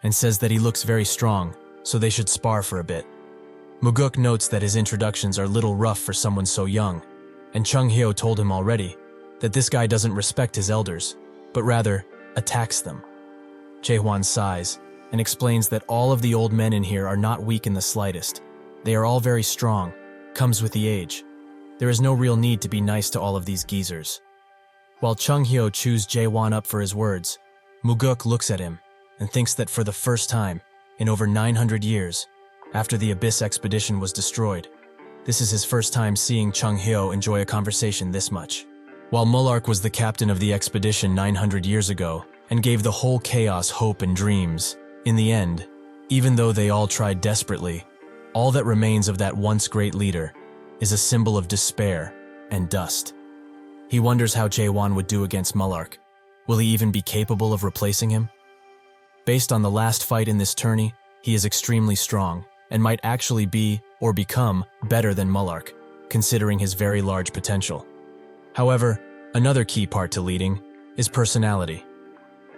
and says that he looks very strong, so they should spar for a bit. Muguk notes that his introductions are a little rough for someone so young, and Chung Hyo told him already that this guy doesn't respect his elders, but rather attacks them. Jaehwan sighs and explains that all of the old men in here are not weak in the slightest. They are all very strong, comes with the age. There is no real need to be nice to all of these geezers. While Chung Hyo chews Jaehwan up for his words, Muguk looks at him and thinks that for the first time, in over 900 years, after the Abyss expedition was destroyed, This is his first time seeing Chung Hyo enjoy a conversation this much. While Mullark was the captain of the expedition 900 years ago and gave the whole chaos hope and dreams, in the end, even though they all tried desperately, all that remains of that once great leader is a symbol of despair and dust. He wonders how Jaehwan would do against Mullark. Will he even be capable of replacing him? Based on the last fight in this tourney, he is extremely strong and might actually be or become better than Mullark, considering his very large potential. However, another key part to leading is personality.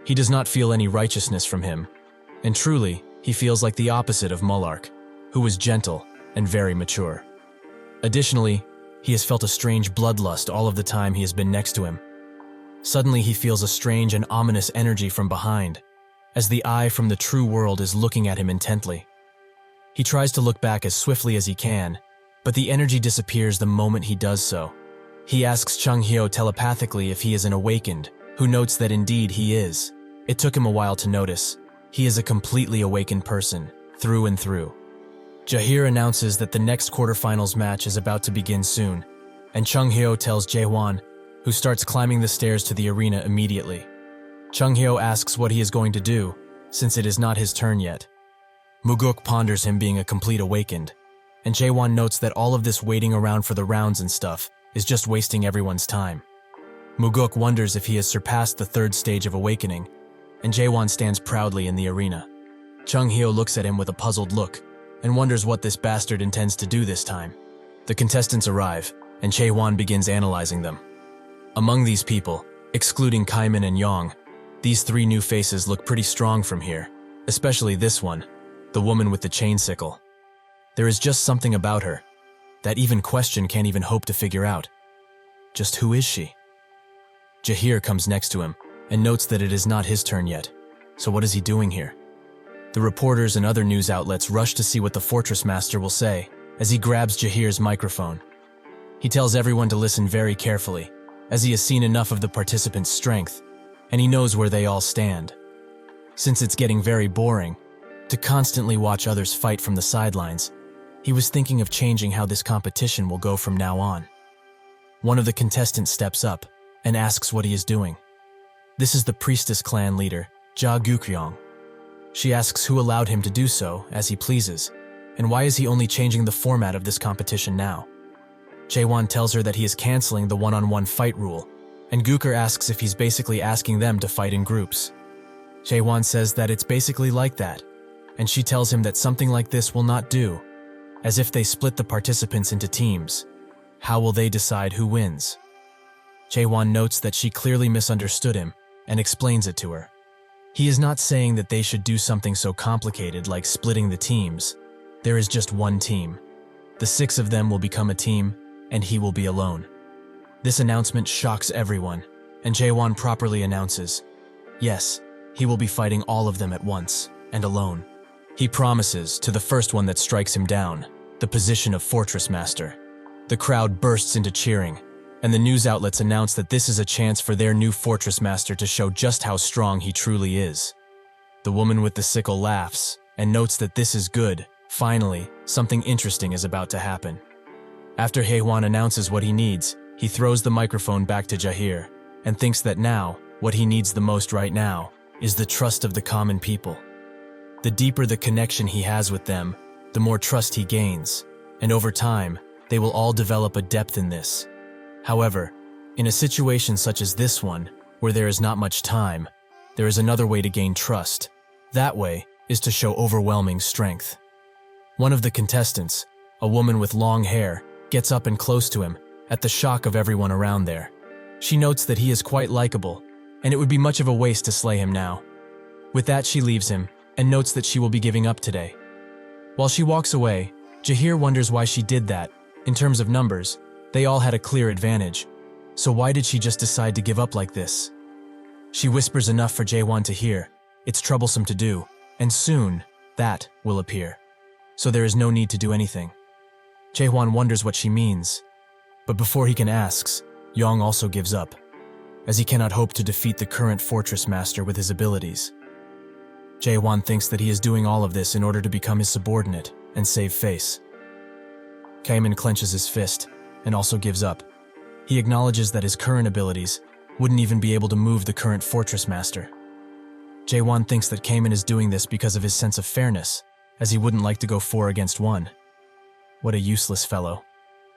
He does not feel any righteousness from him, and truly, he feels like the opposite of Mullark, who was gentle and very mature. Additionally, he has felt a strange bloodlust all of the time he has been next to him. Suddenly he feels a strange and ominous energy from behind, as the eye from the true world is looking at him intently. He tries to look back as swiftly as he can, but the energy disappears the moment he does so. He asks Chung Hyo telepathically if he is an awakened, who notes that indeed he is. It took him a while to notice. He is a completely awakened person, through and through. Jaehwan announces that the next quarterfinals match is about to begin soon, and Chung Hyo tells Jaehwan, who starts climbing the stairs to the arena immediately. Chung Hyo asks what he is going to do, since it is not his turn yet. Muguk ponders him being a complete awakened, and Jaehwan notes that all of this waiting around for the rounds and stuff is just wasting everyone's time. Muguk wonders if he has surpassed the third stage of awakening, and Jaehwan stands proudly in the arena. Chung Hyo looks at him with a puzzled look, and wonders what this bastard intends to do this time. The contestants arrive, and Jaehwan begins analyzing them. Among these people, excluding Kaiman and Yong, these three new faces look pretty strong from here, especially this one, the woman with the chain sickle. There is just something about her that even Question can't even hope to figure out. Just who is she? Jaehwan comes next to him and notes that it is not his turn yet, so what is he doing here? The reporters and other news outlets rush to see what the Fortress Master will say as he grabs Jaehwan's microphone. He tells everyone to listen very carefully, as he has seen enough of the participants' strength, and he knows where they all stand. Since it's getting very boring to constantly watch others fight from the sidelines, he was thinking of changing how this competition will go from now on. One of the contestants steps up and asks what he is doing. This is the Priestess clan leader, Ja Gukryong. She asks who allowed him to do so as he pleases, and why is he only changing the format of this competition now. Jaehwan tells her that he is canceling the one-on-one fight rule, and Guker asks if he's basically asking them to fight in groups. Jaehwan says that it's basically like that, and she tells him that something like this will not do, as if they split the participants into teams. How will they decide who wins? Jaehwan notes that she clearly misunderstood him and explains it to her. He is not saying that they should do something so complicated like splitting the teams. There is just one team. The 6 of them will become a team, and he will be alone. This announcement shocks everyone, and Jaehwan properly announces, yes, he will be fighting all of them at once, and alone. He promises, to the first one that strikes him down, the position of Fortress Master. The crowd bursts into cheering, and the news outlets announce that this is a chance for their new Fortress Master to show just how strong he truly is. The woman with the sickle laughs, and notes that this is good. Finally, something interesting is about to happen. After Jaehwan announces what he needs, he throws the microphone back to Jaehwan, and thinks that now, what he needs the most right now, is the trust of the common people. The deeper the connection he has with them, the more trust he gains, and over time, they will all develop a depth in this. However, in a situation such as this one, where there is not much time, there is another way to gain trust. That way is to show overwhelming strength. One of the contestants, a woman with long hair, gets up and close to him, at the shock of everyone around there. She notes that he is quite likable, and it would be much of a waste to slay him now. With that, she leaves him, and notes that she will be giving up today. While she walks away, Jaehwan wonders why she did that. In terms of numbers, they all had a clear advantage, so why did she just decide to give up like this? She whispers enough for Jaehwan to hear. It's troublesome to do, and soon, that will appear. So there is no need to do anything. Jaehwan wonders what she means, but before he can ask, Yong also gives up, as he cannot hope to defeat the current Fortress Master with his abilities. Jaehwan thinks that he is doing all of this in order to become his subordinate and save face. Cayman clenches his fist and also gives up. He acknowledges that his current abilities wouldn't even be able to move the current fortress master. Jaehwan thinks that Cayman is doing this because of his sense of fairness, as he wouldn't like to go 4 against 1. What a useless fellow.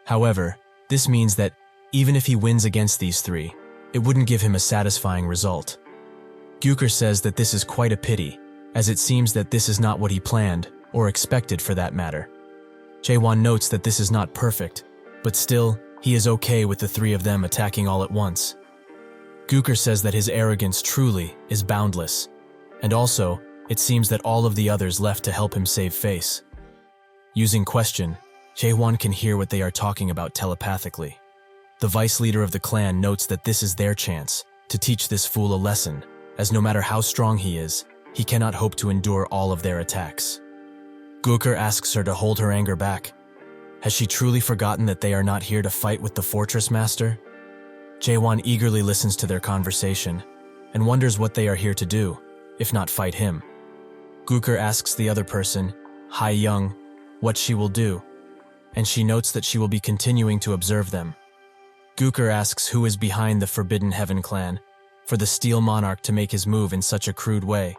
However, this means that even if he wins against these 3, it wouldn't give him a satisfying result. Guker says that this is quite a pity, as it seems that this is not what he planned, or expected for that matter. Jaehwan notes that this is not perfect, but still, he is okay with the 3 of them attacking all at once. Guker says that his arrogance truly is boundless, and also, it seems that all of the others left to help him save face. Using question, Jaehwan can hear what they are talking about telepathically. The vice leader of the clan notes that this is their chance to teach this fool a lesson, as no matter how strong he is, he cannot hope to endure all of their attacks. Guker asks her to hold her anger back. Has she truly forgotten that they are not here to fight with the fortress master? Jaehwan eagerly listens to their conversation and wonders what they are here to do, if not fight him. Guker asks the other person, Hai Young, what she will do, and she notes that she will be continuing to observe them. Guker asks who is behind the Forbidden Heaven clan for the Steel Monarch to make his move in such a crude way,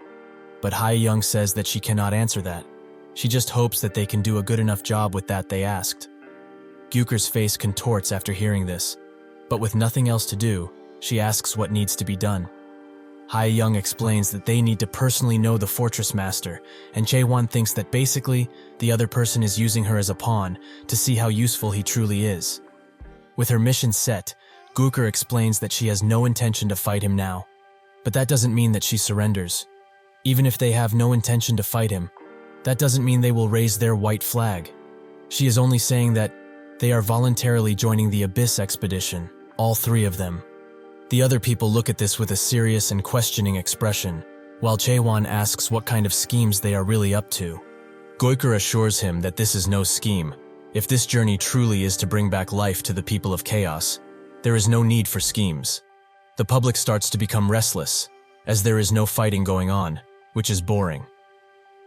but Hai Young says that she cannot answer that. She just hopes that they can do a good enough job with that they asked. Guker's face contorts after hearing this, but with nothing else to do, she asks what needs to be done. Hai Young explains that they need to personally know the fortress master, and Jaehwan thinks that basically, the other person is using her as a pawn to see how useful he truly is. With her mission set, Guker explains that she has no intention to fight him now, but that doesn't mean that she surrenders. Even if they have no intention to fight him, that doesn't mean they will raise their white flag. She is only saying that they are voluntarily joining the Abyss expedition, all 3 of them. The other people look at this with a serious and questioning expression, while Jaehwan asks what kind of schemes they are really up to. Guker assures him that this is no scheme. If this journey truly is to bring back life to the people of Chaos, there is no need for schemes. The public starts to become restless, as there is no fighting going on, which is boring.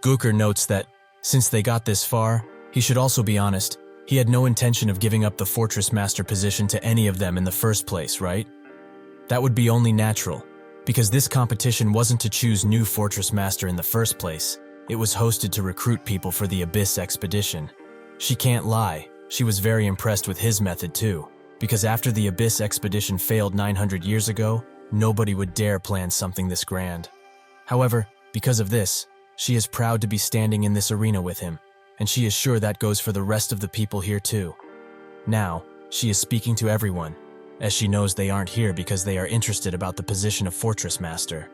Guker notes that, since they got this far, he should also be honest, he had no intention of giving up the Fortress Master position to any of them in the first place, right? That would be only natural, because this competition wasn't to choose new Fortress Master in the first place. It was hosted to recruit people for the Abyss expedition. She can't lie, she was very impressed with his method too, because after the Abyss expedition failed 900 years ago, nobody would dare plan something this grand. However, because of this, she is proud to be standing in this arena with him, and she is sure that goes for the rest of the people here too. Now, she is speaking to everyone, as she knows they aren't here because they are interested about the position of Fortress Master.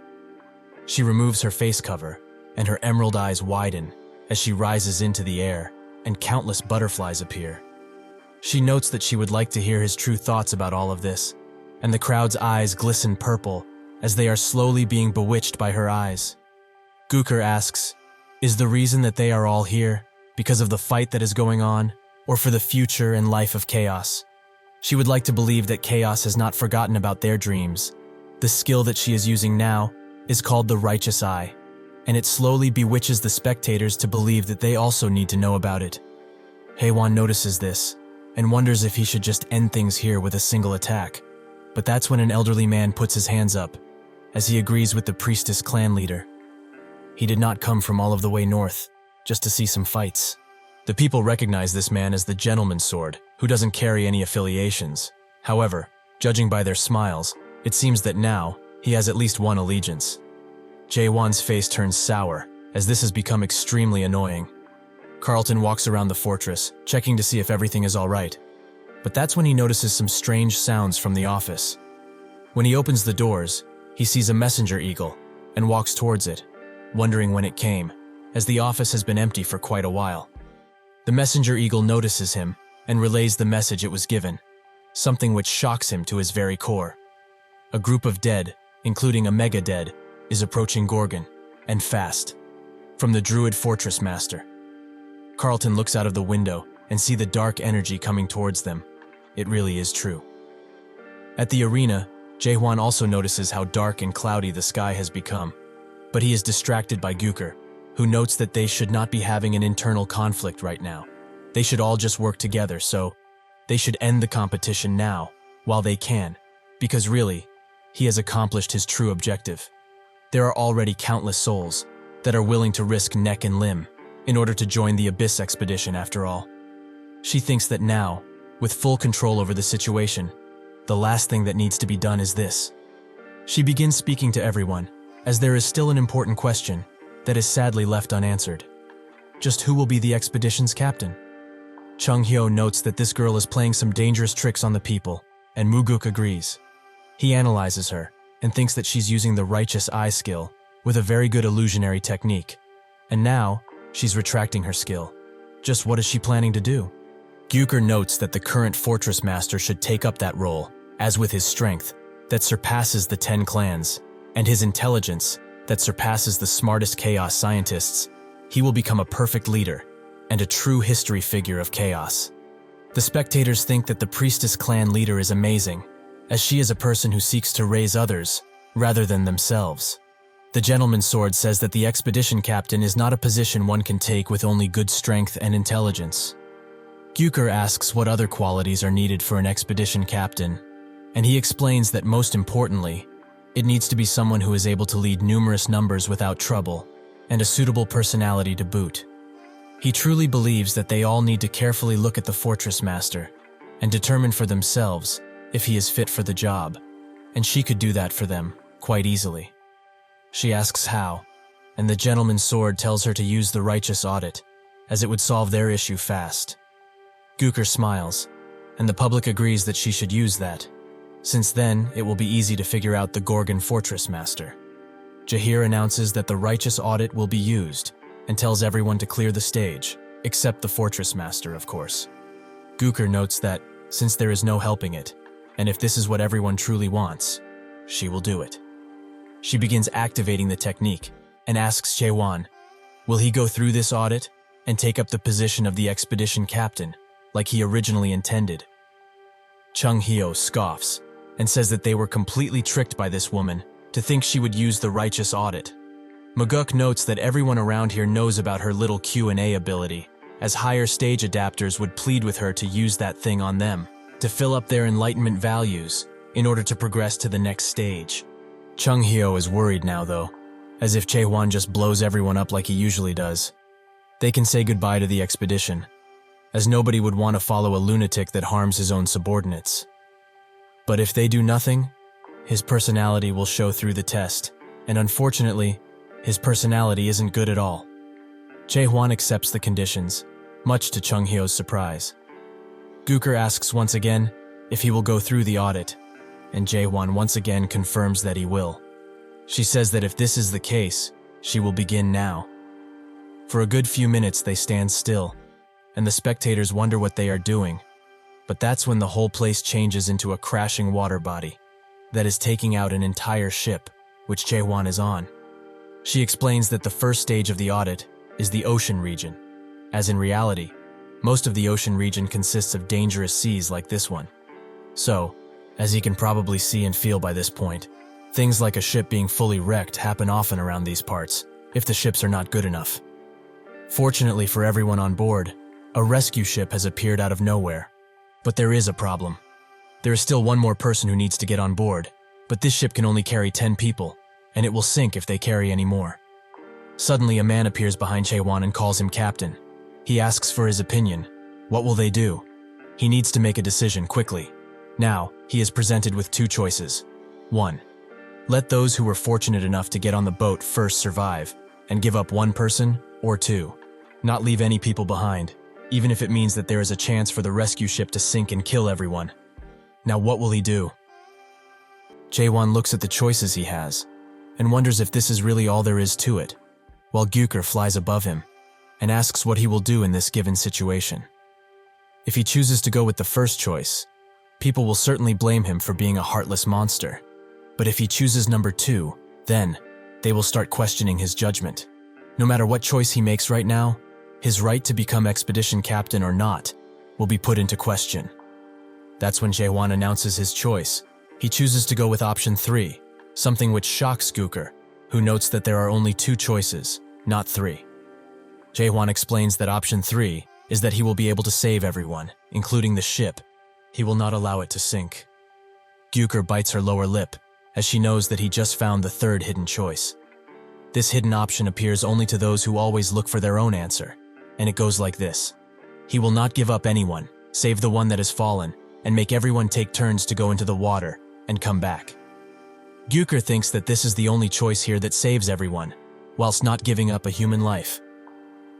She removes her face cover, and her emerald eyes widen as she rises into the air, and countless butterflies appear. She notes that she would like to hear his true thoughts about all of this, and the crowd's eyes glisten purple as they are slowly being bewitched by her eyes. Guker asks, is the reason that they are all here because of the fight that is going on, or for the future and life of Chaos? She would like to believe that Chaos has not forgotten about their dreams. The skill that she is using now is called the Righteous Eye, and it slowly bewitches the spectators to believe that they also need to know about it. Jaehwan notices this, and wonders if he should just end things here with a single attack. But that's when an elderly man puts his hands up, as he agrees with the priestess clan leader. He did not come from all of the way north, just to see some fights. The people recognize this man as the gentleman's sword, who doesn't carry any affiliations. However, judging by their smiles, it seems that now, he has at least one allegiance. Jaehwan's face turns sour, as this has become extremely annoying. Carlton walks around the fortress, checking to see if everything is all right. But that's when he notices some strange sounds from the office. When he opens the doors, he sees a messenger eagle, and walks towards it, wondering when it came, as the office has been empty for quite a while. The messenger eagle notices him, and relays the message it was given, something which shocks him to his very core. A group of dead, including a mega dead, is approaching Gorgon, and fast, from the Druid Fortress Master. Carlton looks out of the window and see the dark energy coming towards them. It really is true. At the arena, Jaehwan also notices how dark and cloudy the sky has become, but he is distracted by Guker, who notes that they should not be having an internal conflict right now. They should all just work together, so they should end the competition now, while they can, because really, he has accomplished his true objective. There are already countless souls that are willing to risk neck and limb in order to join the Abyss expedition after all. She thinks that now, with full control over the situation, the last thing that needs to be done is this. She begins speaking to everyone, as there is still an important question that is sadly left unanswered. Just who will be the expedition's captain? Chung Hyo notes that this girl is playing some dangerous tricks on the people, and Muguk agrees. He analyzes her and thinks that she's using the righteous eye skill with a very good illusionary technique. And now, she's retracting her skill. Just what is she planning to do? Gyuker notes that the current fortress master should take up that role, as with his strength that surpasses the 10 clans, and his intelligence that surpasses the smartest chaos scientists, he will become a perfect leader and a true history figure of chaos. The spectators think that the priestess clan leader is amazing, as she is a person who seeks to raise others rather than themselves. The gentleman's sword says that the expedition captain is not a position one can take with only good strength and intelligence. Gyuker asks what other qualities are needed for an expedition captain, and he explains that most importantly, it needs to be someone who is able to lead numerous numbers without trouble, and a suitable personality to boot. He truly believes that they all need to carefully look at the fortress master and determine for themselves if he is fit for the job, and she could do that for them quite easily. She asks how, and the gentleman's sword tells her to use the righteous audit, as it would solve their issue fast. Gyuker smiles, and the public agrees that she should use that, since then it will be easy to figure out the Gorgon Fortress master. Jahir announces that the righteous audit will be used, and tells everyone to clear the stage, except the fortress master, of course. Gyuker notes that, since there is no helping it, and if this is what everyone truly wants, she will do it. She begins activating the technique, and asks Jaehwan, will he go through this audit and take up the position of the expedition captain, like he originally intended? Chung Hyo scoffs, and says that they were completely tricked by this woman to think she would use the righteous audit. Muguk notes that everyone around here knows about her little Q&A ability, as higher stage adapters would plead with her to use that thing on them, to fill up their enlightenment values, in order to progress to the next stage. Chung Hyo is worried now though, as if Jaehwan just blows everyone up like he usually does. They can say goodbye to the expedition, as nobody would want to follow a lunatic that harms his own subordinates. But if they do nothing, his personality will show through the test, and unfortunately, his personality isn't good at all. Jaehwan accepts the conditions, much to Chung Hyo's surprise. Gyuker asks once again if he will go through the audit, and Jaehwan once again confirms that he will. She says that if this is the case, she will begin now. For a good few minutes they stand still, and the spectators wonder what they are doing, but that's when the whole place changes into a crashing water body that is taking out an entire ship, which Jaehwan is on. She explains that the first stage of the audit is the ocean region, as in reality, most of the ocean region consists of dangerous seas like this one. So, as he can probably see and feel by this point, things like a ship being fully wrecked happen often around these parts, if the ships are not good enough. Fortunately for everyone on board, a rescue ship has appeared out of nowhere. But there is a problem. There is still one more person who needs to get on board, but this ship can only carry 10 people, and it will sink if they carry any more. Suddenly a man appears behind Jaehwan and calls him captain. He asks for his opinion. What will they do? He needs to make a decision quickly. Now, he is presented with two choices. 1. Let those who were fortunate enough to get on the boat first survive, and give up one person, or 2. Not leave any people behind, even if it means that there is a chance for the rescue ship to sink and kill everyone. Now what will he do? Jaehwan looks at the choices he has, and wonders if this is really all there is to it, while Gyuker flies above him, and asks what he will do in this given situation. If he chooses to go with the first choice, people will certainly blame him for being a heartless monster. But if he chooses number 2, then they will start questioning his judgment. No matter what choice he makes right now, his right to become expedition captain or not will be put into question. That's when Jaehwan announces his choice. He chooses to go with option 3, something which shocks Gyuker, who notes that there are only 2 choices, not 3. Jaehwan explains that option 3 is that he will be able to save everyone, including the ship. He will not allow it to sink. Gyuker bites her lower lip, as she knows that he just found the third hidden choice. This hidden option appears only to those who always look for their own answer, and it goes like this. He will not give up anyone, save the one that has fallen, and make everyone take turns to go into the water and come back. Gyuker thinks that this is the only choice here that saves everyone, whilst not giving up a human life.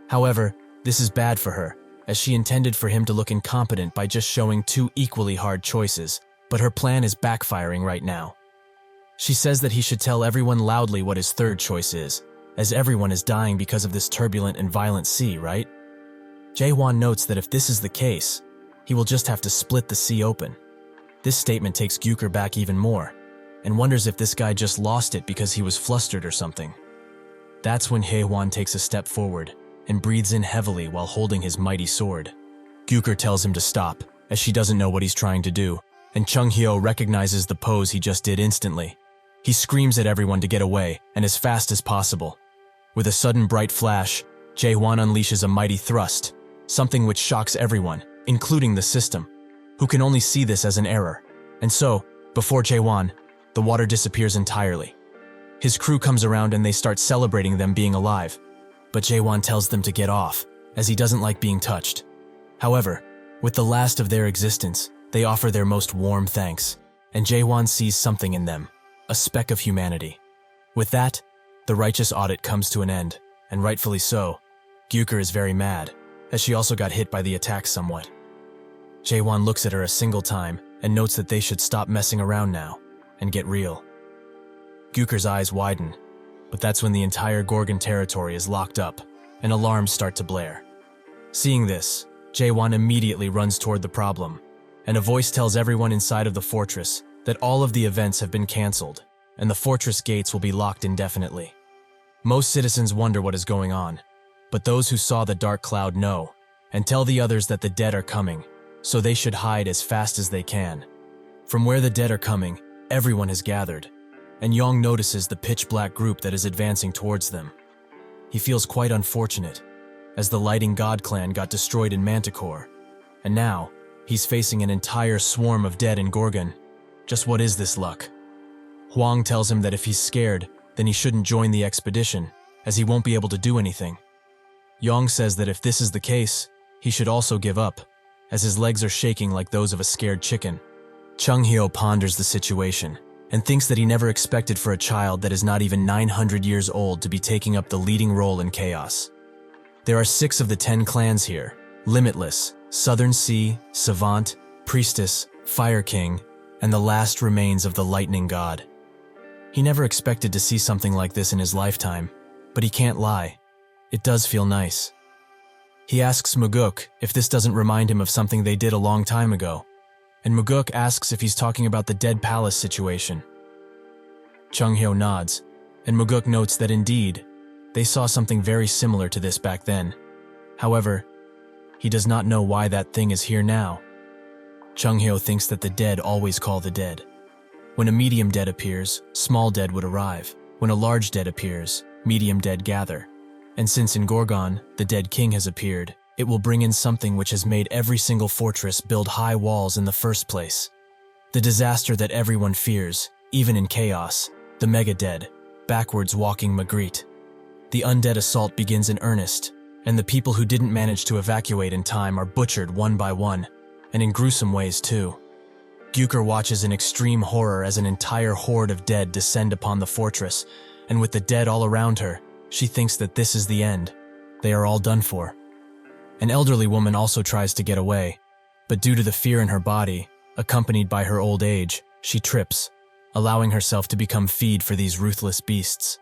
However, this is bad for her, as she intended for him to look incompetent by just showing two equally hard choices, but her plan is backfiring right now. She says that he should tell everyone loudly what his third choice is, as everyone is dying because of this turbulent and violent sea, right? Jaehwan notes that if this is the case, he will just have to split the sea open. This statement takes Gyuker back even more, and wonders if this guy just lost it because he was flustered or something. That's when Jaehwan takes a step forward and breathes in heavily while holding his mighty sword. Gyuker tells him to stop, as she doesn't know what he's trying to do, and Chunghyo recognizes the pose he just did instantly. He screams at everyone to get away, and as fast as possible. With a sudden bright flash, Jaehwan unleashes a mighty thrust, something which shocks everyone, including the system, who can only see this as an error. And so, before Jaehwan, the water disappears entirely. His crew comes around and they start celebrating them being alive, but Jaehwan tells them to get off, as he doesn't like being touched. However, with the last of their existence, they offer their most warm thanks, and Jaehwan sees something in them, a speck of humanity. With that, the righteous audit comes to an end, and rightfully so. Gyuker is very mad, as she also got hit by the attack somewhat. Jaehwan looks at her a single time and notes that they should stop messing around now and get real. Gyuker's eyes widen, but that's when the entire Gorgon territory is locked up and alarms start to blare. Seeing this, Jaehwan immediately runs toward the problem, and a voice tells everyone inside of the fortress that all of the events have been cancelled and the fortress gates will be locked indefinitely. Most citizens wonder what is going on, but those who saw the dark cloud know and tell the others that the dead are coming, so they should hide as fast as they can. From where the dead are coming, everyone has gathered, and Yong notices the pitch-black group that is advancing towards them. He feels quite unfortunate, as the Lighting God clan got destroyed in Manticore, and now he's facing an entire swarm of dead in Gorgon. Just what is this luck? Huang tells him that if he's scared, then he shouldn't join the expedition, as he won't be able to do anything. Yong says that if this is the case, he should also give up, as his legs are shaking like those of a scared chicken. Chunghyo ponders the situation, and thinks that he never expected for a child that is not even 900 years old to be taking up the leading role in chaos. There are 6 of the 10 clans here: Limitless, Southern Sea, Savant, Priestess, Fire King, and the last remains of the Lightning God. He never expected to see something like this in his lifetime, but he can't lie. It does feel nice. He asks Muguk if this doesn't remind him of something they did a long time ago, and Muguk asks if he's talking about the Dead Palace situation. Chunghyo nods, and Muguk notes that indeed, they saw something very similar to this back then. However, he does not know why that thing is here now. Chunghyo thinks that the dead always call the dead. When a medium dead appears, small dead would arrive. When a large dead appears, medium dead gather. And since in Gorgon, the dead king has appeared, it will bring in something which has made every single fortress build high walls in the first place. The disaster that everyone fears, even in chaos, the mega-dead, backwards walking Magritte. The undead assault begins in earnest, and the people who didn't manage to evacuate in time are butchered one by one, and in gruesome ways too. Gyuker watches in extreme horror as an entire horde of dead descend upon the fortress, and with the dead all around her, she thinks that this is the end. They are all done for. An elderly woman also tries to get away, but due to the fear in her body, accompanied by her old age, she trips, allowing herself to become feed for these ruthless beasts.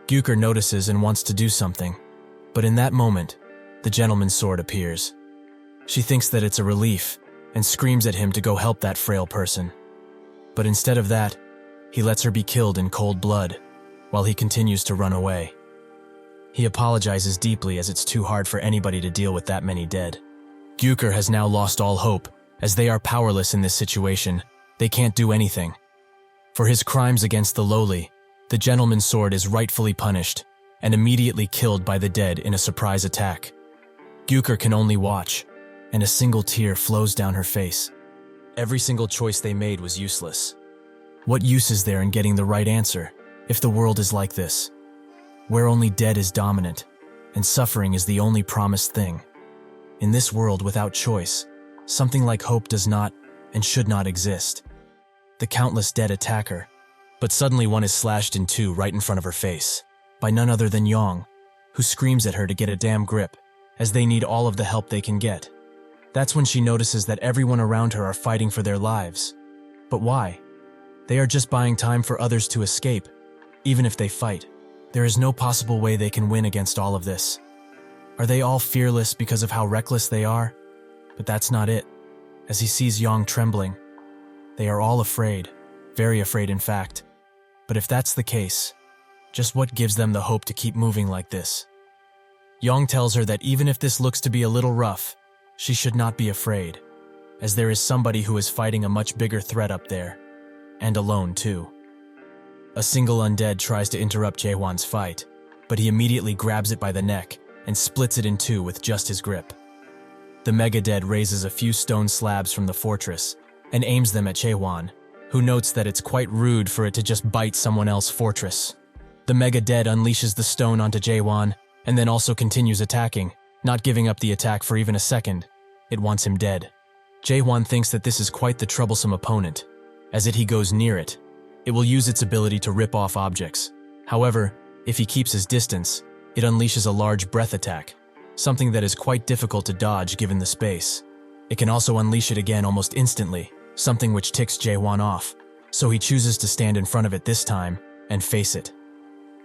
Gyuker notices and wants to do something, but in that moment, the gentleman's sword appears. She thinks that it's a relief, and screams at him to go help that frail person. But instead of that, he lets her be killed in cold blood, while he continues to run away. He apologizes deeply as it's too hard for anybody to deal with that many dead. Gyuker has now lost all hope, as they are powerless in this situation. They can't do anything. For his crimes against the lowly, the gentleman's sword is rightfully punished, and immediately killed by the dead in a surprise attack. Gyuker can only watch, and a single tear flows down her face. Every single choice they made was useless. What use is there in getting the right answer if the world is like this, where only dead is dominant and suffering is the only promised thing? In this world without choice, something like hope does not and should not exist. The countless dead attack her, but suddenly one is slashed in two right in front of her face, by none other than Yong, who screams at her to get a damn grip, as they need all of the help they can get. That's when she notices that everyone around her are fighting for their lives. But why? They are just buying time for others to escape. Even if they fight, there is no possible way they can win against all of this. Are they all fearless because of how reckless they are? But that's not it. As he sees Yong trembling, they are all afraid, very afraid in fact. But if that's the case, just what gives them the hope to keep moving like this? Yong tells her that even if this looks to be a little rough, she should not be afraid, as there is somebody who is fighting a much bigger threat up there, and alone too. A single undead tries to interrupt Jaehwan's fight, but he immediately grabs it by the neck and splits it in two with just his grip. The mega-dead raises a few stone slabs from the fortress and aims them at Jaehwan, who notes that it's quite rude for it to just bite someone else's fortress. The mega-dead unleashes the stone onto Jaehwan and then also continues attacking, not giving up the attack for even a second. It wants him dead. Jaehwan thinks that this is quite the troublesome opponent, as he goes near it, it will use its ability to rip off objects. However, if he keeps his distance, it unleashes a large breath attack, something that is quite difficult to dodge given the space. It can also unleash it again almost instantly, something which ticks Jaehwan off, so he chooses to stand in front of it this time and face it.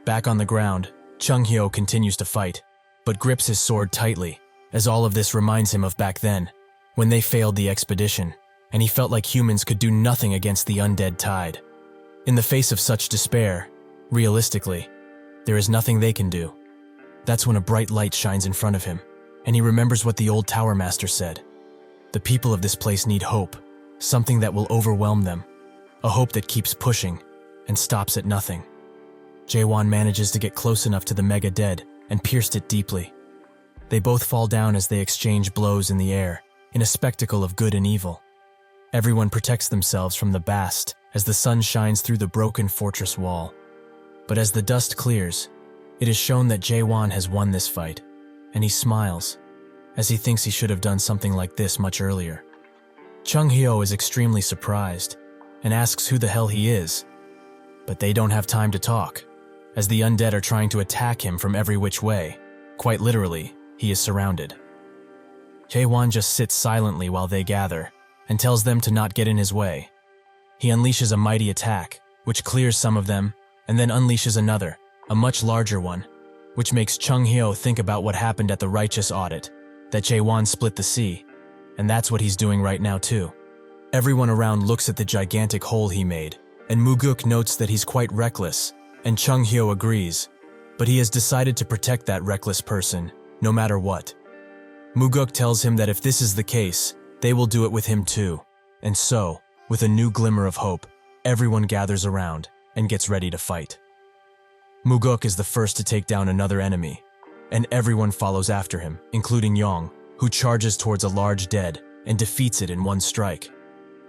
Back on the ground, Chunghyo continues to fight, but grips his sword tightly, as all of this reminds him of back then, when they failed the expedition, and he felt like humans could do nothing against the undead tide. In the face of such despair, realistically, there is nothing they can do. That's when a bright light shines in front of him, and he remembers what the old Tower Master said. The people of this place need hope, something that will overwhelm them, a hope that keeps pushing and stops at nothing. Jaehwan manages to get close enough to the mega-dead and pierced it deeply. They both fall down as they exchange blows in the air, in a spectacle of good and evil. Everyone protects themselves from the blast as the sun shines through the broken fortress wall. But as the dust clears, it is shown that Jaehwan has won this fight, and he smiles, as he thinks he should have done something like this much earlier. Chunghyo is extremely surprised, and asks who the hell he is. But they don't have time to talk, as the undead are trying to attack him from every which way. Quite literally, he is surrounded. Jaehwan just sits silently while they gather, and tells them to not get in his way. He unleashes a mighty attack, which clears some of them, and then unleashes another, a much larger one, which makes Chunghyo think about what happened at the righteous audit, that Jaehwan split the sea, and that's what he's doing right now too. Everyone around looks at the gigantic hole he made, and Muguk notes that he's quite reckless, and Chunghyo agrees, but he has decided to protect that reckless person, no matter what. Muguk tells him that if this is the case, they will do it with him too, and so, with a new glimmer of hope, everyone gathers around and gets ready to fight. Muguk is the first to take down another enemy, and everyone follows after him, including Yong, who charges towards a large dead and defeats it in one strike.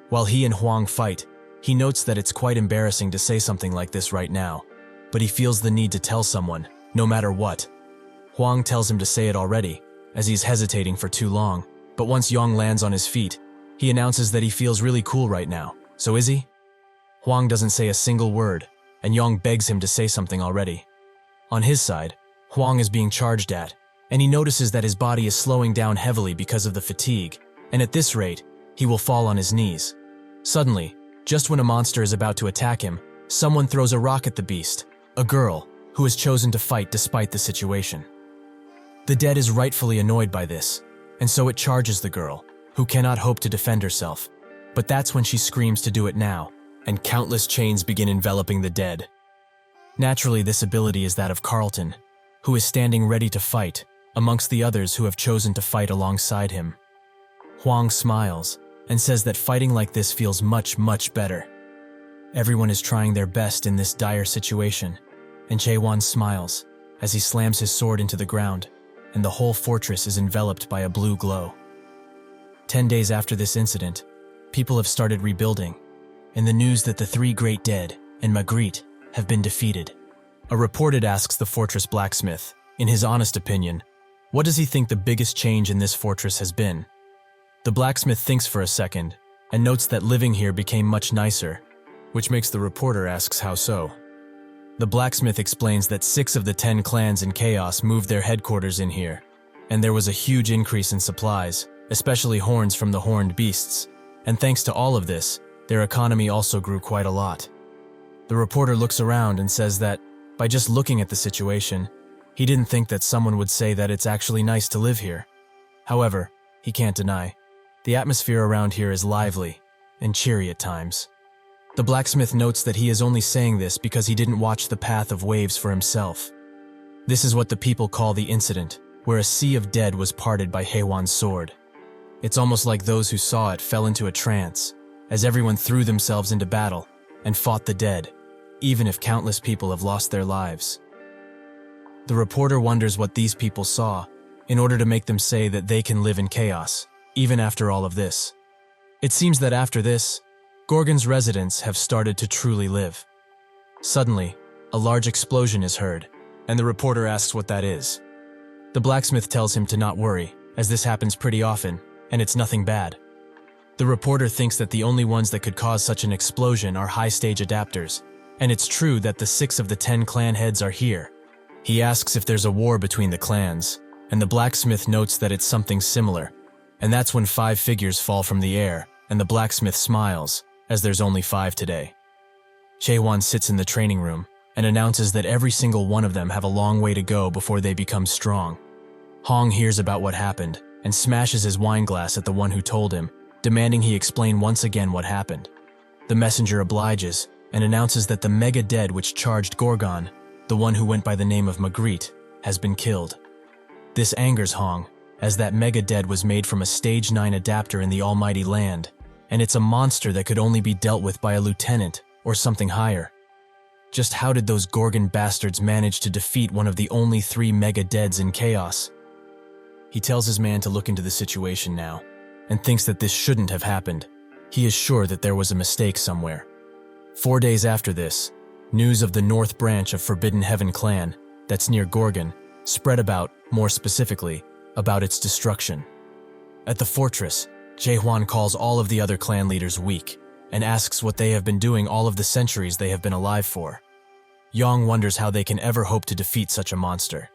While he and Huang fight, he notes that it's quite embarrassing to say something like this right now, but he feels the need to tell someone, no matter what. Huang tells him to say it already, as he's hesitating for too long, but once Yong lands on his feet, he announces that he feels really cool right now. So is he? Huang doesn't say a single word, and Yong begs him to say something already. On his side, Huang is being charged at, and he notices that his body is slowing down heavily because of the fatigue, and at this rate, he will fall on his knees. Suddenly, just when a monster is about to attack him, someone throws a rock at the beast, a girl, who has chosen to fight despite the situation. The dead is rightfully annoyed by this, and so it charges the girl, who cannot hope to defend herself. But that's when she screams to do it now, and countless chains begin enveloping the dead. Naturally, this ability is that of Carlton, who is standing ready to fight, amongst the others who have chosen to fight alongside him. Huang smiles, and says that fighting like this feels much, much better. Everyone is trying their best in this dire situation, and Jaehwan smiles, as he slams his sword into the ground, and the whole fortress is enveloped by a blue glow. 10 days after this incident, people have started rebuilding, and the news that the three great dead and Magritte have been defeated. A reporter asks the fortress blacksmith, in his honest opinion, what does he think the biggest change in this fortress has been? The blacksmith thinks for a second and notes that living here became much nicer, which makes the reporter asks how so. The blacksmith explains that 6 of the 10 clans in Chaos moved their headquarters in here, and there was a huge increase in supplies, especially horns from the horned beasts, and thanks to all of this, their economy also grew quite a lot. The reporter looks around and says that, by just looking at the situation, he didn't think that someone would say that it's actually nice to live here. However, he can't deny, the atmosphere around here is lively and cheery at times. The blacksmith notes that he is only saying this because he didn't watch the path of waves for himself. This is what the people call the incident, where a sea of dead was parted by Jaehwan's sword. It's almost like those who saw it fell into a trance, as everyone threw themselves into battle and fought the dead, even if countless people have lost their lives. The reporter wonders what these people saw, in order to make them say that they can live in chaos, even after all of this. It seems that after this, Gorgon's residents have started to truly live. Suddenly, a large explosion is heard, and the reporter asks what that is. The blacksmith tells him to not worry, as this happens pretty often, and it's nothing bad. The reporter thinks that the only ones that could cause such an explosion are high-stage adapters, and it's true that the 6 of the 10 clan heads are here. He asks if there's a war between the clans, and the blacksmith notes that it's something similar, and that's when 5 figures fall from the air, and the blacksmith smiles, as there's only 5 today. Jaehwan sits in the training room and announces that every single one of them have a long way to go before they become strong. Hong hears about what happened and smashes his wine glass at the one who told him, demanding he explain once again what happened. The messenger obliges and announces that the mega dead which charged Gorgon, the one who went by the name of Magritte, has been killed. This angers Hong, as that mega dead was made from a stage 9 adapter in the almighty land, and it's a monster that could only be dealt with by a lieutenant or something higher. Just how did those Gorgon bastards manage to defeat one of the only 3 mega deads in Chaos? He tells his man to look into the situation now, and thinks that this shouldn't have happened. He is sure that there was a mistake somewhere. 4 days after this, news of the North Branch of Forbidden Heaven clan, that's near Gorgon, spread about, more specifically, about its destruction. At the fortress, Jaehwan calls all of the other clan leaders weak, and asks what they have been doing all of the centuries they have been alive for. Yong wonders how they can ever hope to defeat such a monster.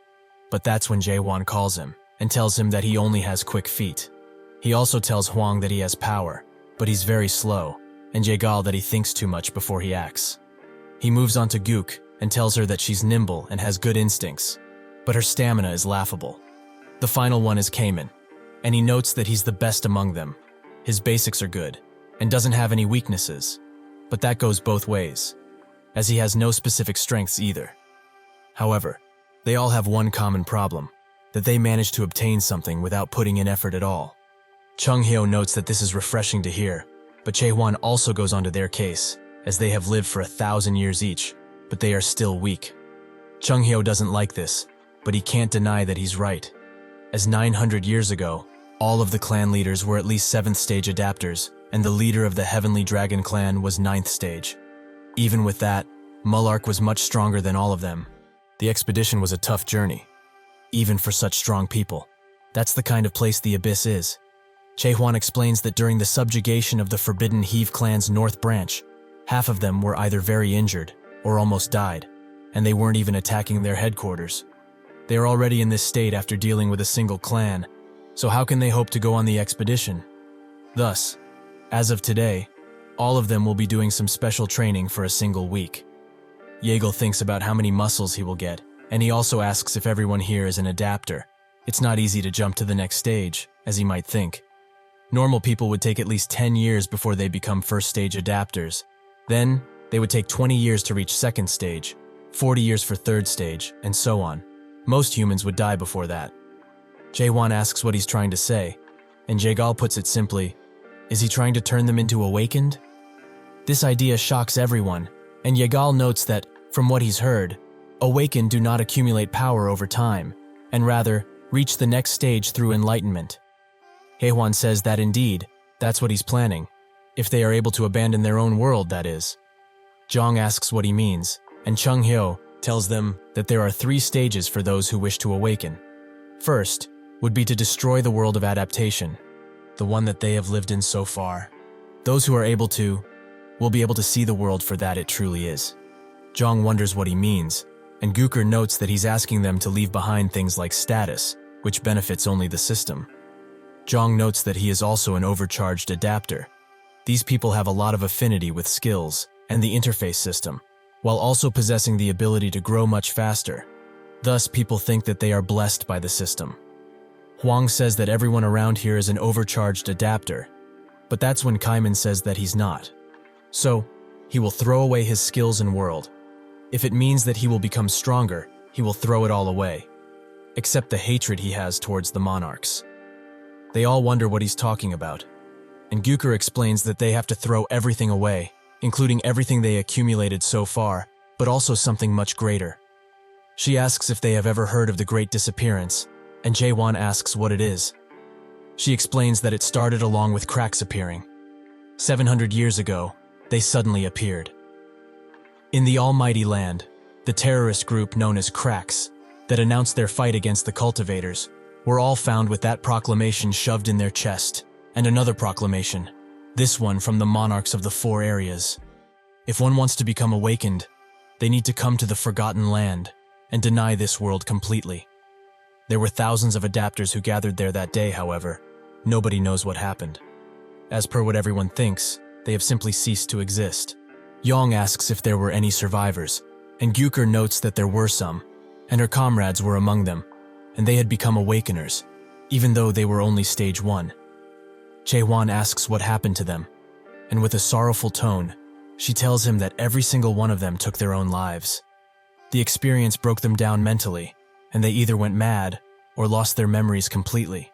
But that's when Jaehwan calls him, and tells him that he only has quick feet. He also tells Huang that he has power, but he's very slow, and Jaegal that he thinks too much before he acts. He moves on to Gook and tells her that she's nimble and has good instincts, but her stamina is laughable. The final one is Cayman, and he notes that he's the best among them. His basics are good, and doesn't have any weaknesses, but that goes both ways, as he has no specific strengths either. However, they all have one common problem, that they manage to obtain something without putting in effort at all. Chung Hyo notes that this is refreshing to hear, but Jaehwan also goes on to their case, as they have lived for 1,000 years each, but they are still weak. Chung Hyo doesn't like this, but he can't deny that he's right, as 900 years ago, all of the clan leaders were at least 7th stage adapters, and the leader of the Heavenly Dragon clan was 9th stage. Even with that, Mullark was much stronger than all of them. The expedition was a tough journey, even for such strong people. That's the kind of place the Abyss is. Jaehwan explains that during the subjugation of the Forbidden Heave clan's North Branch, half of them were either very injured or almost died, and they weren't even attacking their headquarters. They are already in this state after dealing with a single clan, so how can they hope to go on the expedition? Thus, as of today, all of them will be doing some special training for a single week. Yeagle thinks about how many muscles he will get, and he also asks if everyone here is an adapter. It's not easy to jump to the next stage, as he might think. Normal people would take at least 10 years before they become first stage adapters. Then, they would take 20 years to reach second stage, 40 years for third stage, and so on. Most humans would die before that. Jaehwan asks what he's trying to say, and Jaegal puts it simply, is he trying to turn them into awakened? This idea shocks everyone, and Jaegal notes that, from what he's heard, awakened do not accumulate power over time, and rather, reach the next stage through enlightenment. Jaehwan says that indeed, that's what he's planning, if they are able to abandon their own world, that is. Zhang asks what he means, and Chung Hyo tells them that there are 3 stages for those who wish to awaken. First would be to destroy the world of adaptation, the one that they have lived in so far. Those who are able to will be able to see the world for that it truly is. Zhang wonders what he means, and Gooker notes that he's asking them to leave behind things like status, which benefits only the system. Zhang notes that he is also an overcharged adapter. These people have a lot of affinity with skills and the interface system, while also possessing the ability to grow much faster. Thus, people think that they are blessed by the system. Huang says that everyone around here is an overcharged adapter, but that's when Kaiman says that he's not. So, he will throw away his skills and world. If it means that he will become stronger, he will throw it all away, except the hatred he has towards the monarchs. They all wonder what he's talking about, and Gooker explains that they have to throw everything away, including everything they accumulated so far, but also something much greater. She asks if they have ever heard of the Great Disappearance, and Jaehwan asks what it is. She explains that it started along with cracks appearing. 700 years ago, they suddenly appeared. In the Almighty Land, the terrorist group known as Cracks, that announced their fight against the cultivators, were all found with that proclamation shoved in their chest, and another proclamation, this one from the monarchs of the 4 areas. If one wants to become awakened, they need to come to the Forgotten Land and deny this world completely. There were thousands of adapters who gathered there that day, however. Nobody knows what happened. As per what everyone thinks, they have simply ceased to exist. Yang asks if there were any survivors, and Gooker notes that there were some, and her comrades were among them, and they had become awakeners, even though they were only stage 1. Jaehwan asks what happened to them, and with a sorrowful tone, she tells him that every single one of them took their own lives. The experience broke them down mentally, and they either went mad or lost their memories completely.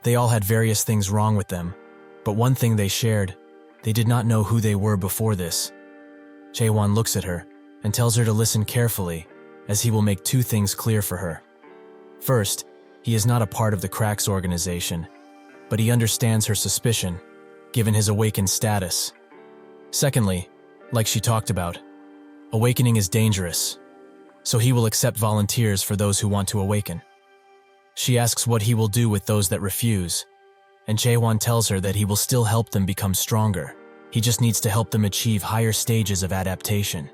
They all had various things wrong with them, but one thing they shared, they did not know who they were before this. Jaehwan looks at her and tells her to listen carefully, as he will make 2 things clear for her. First, he is not a part of the Cracks organization, but he understands her suspicion, given his awakened status. Secondly, like she talked about, awakening is dangerous, so he will accept volunteers for those who want to awaken. She asks what he will do with those that refuse, and Jaehwan tells her that he will still help them become stronger. He just needs to help them achieve higher stages of adaptation.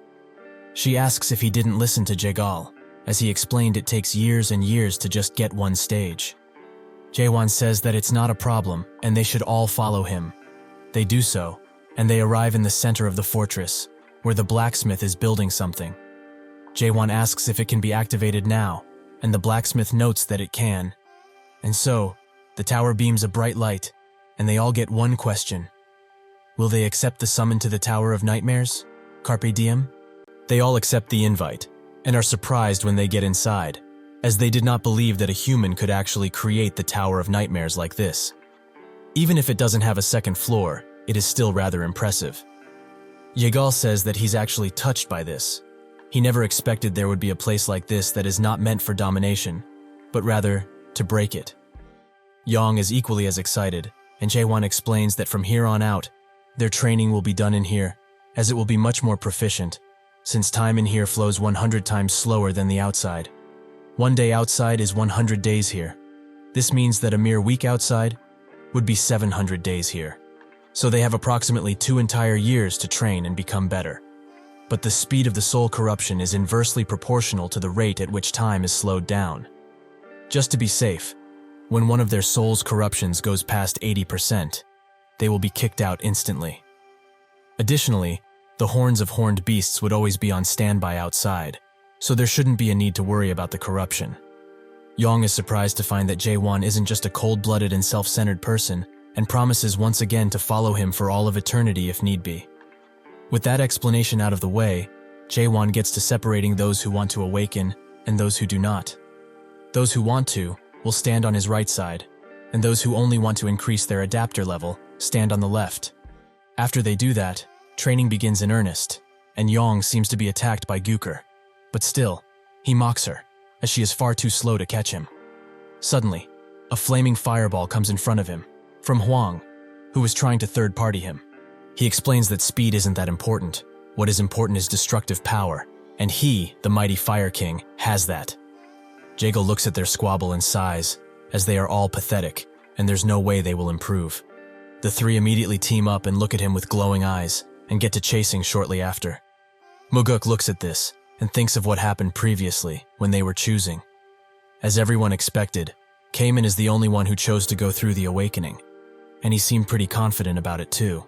She asks if he didn't listen to Jaegal, as he explained it takes years and years to just get 1 stage. Jaehwan says that it's not a problem and they should all follow him. They do so, and they arrive in the center of the fortress, where the blacksmith is building something. Jaehwan asks if it can be activated now, and the blacksmith notes that it can. And so, the tower beams a bright light, and they all get one question. Will they accept the summon to the Tower of Nightmares? Carpe Diem? They all accept the invite, and are surprised when they get inside, as they did not believe that a human could actually create the Tower of Nightmares like this. Even if it doesn't have a second floor, it is still rather impressive. Jaegal says that he's actually touched by this. He never expected there would be a place like this that is not meant for domination, but rather to break it. Yang is equally as excited, and Jaehwan explains that from here on out, their training will be done in here, as it will be much more proficient, since time in here flows 100 times slower than the outside. 1 day outside is 100 days here. This means that a mere week outside would be 700 days here. So they have approximately 2 entire years to train and become better. But the speed of the soul corruption is inversely proportional to the rate at which time is slowed down. Just to be safe, when one of their soul's corruptions goes past 80%, they will be kicked out instantly. Additionally, the horns of horned beasts would always be on standby outside, so there shouldn't be a need to worry about the corruption. Yang is surprised to find that Jaehwan isn't just a cold-blooded and self-centered person, and promises once again to follow him for all of eternity if need be. With that explanation out of the way, Jaehwan gets to separating those who want to awaken and those who do not. Those who want to will stand on his right side, and those who only want to increase their adapter level stand on the left. After they do that, training begins in earnest, and Yang seems to be attacked by Gooker. But still, he mocks her, as she is far too slow to catch him. Suddenly, a flaming fireball comes in front of him, from Huang, who was trying to third-party him. He explains that speed isn't that important. What is important is destructive power, and he, the mighty Fire King, has that. Jago looks at their squabble and sighs, as they are all pathetic, and there's no way they will improve. The three immediately team up and look at him with glowing eyes, and get to chasing shortly after. Muguk looks at this, and thinks of what happened previously, when they were choosing. As everyone expected, Cayman is the only one who chose to go through the awakening, and he seemed pretty confident about it too.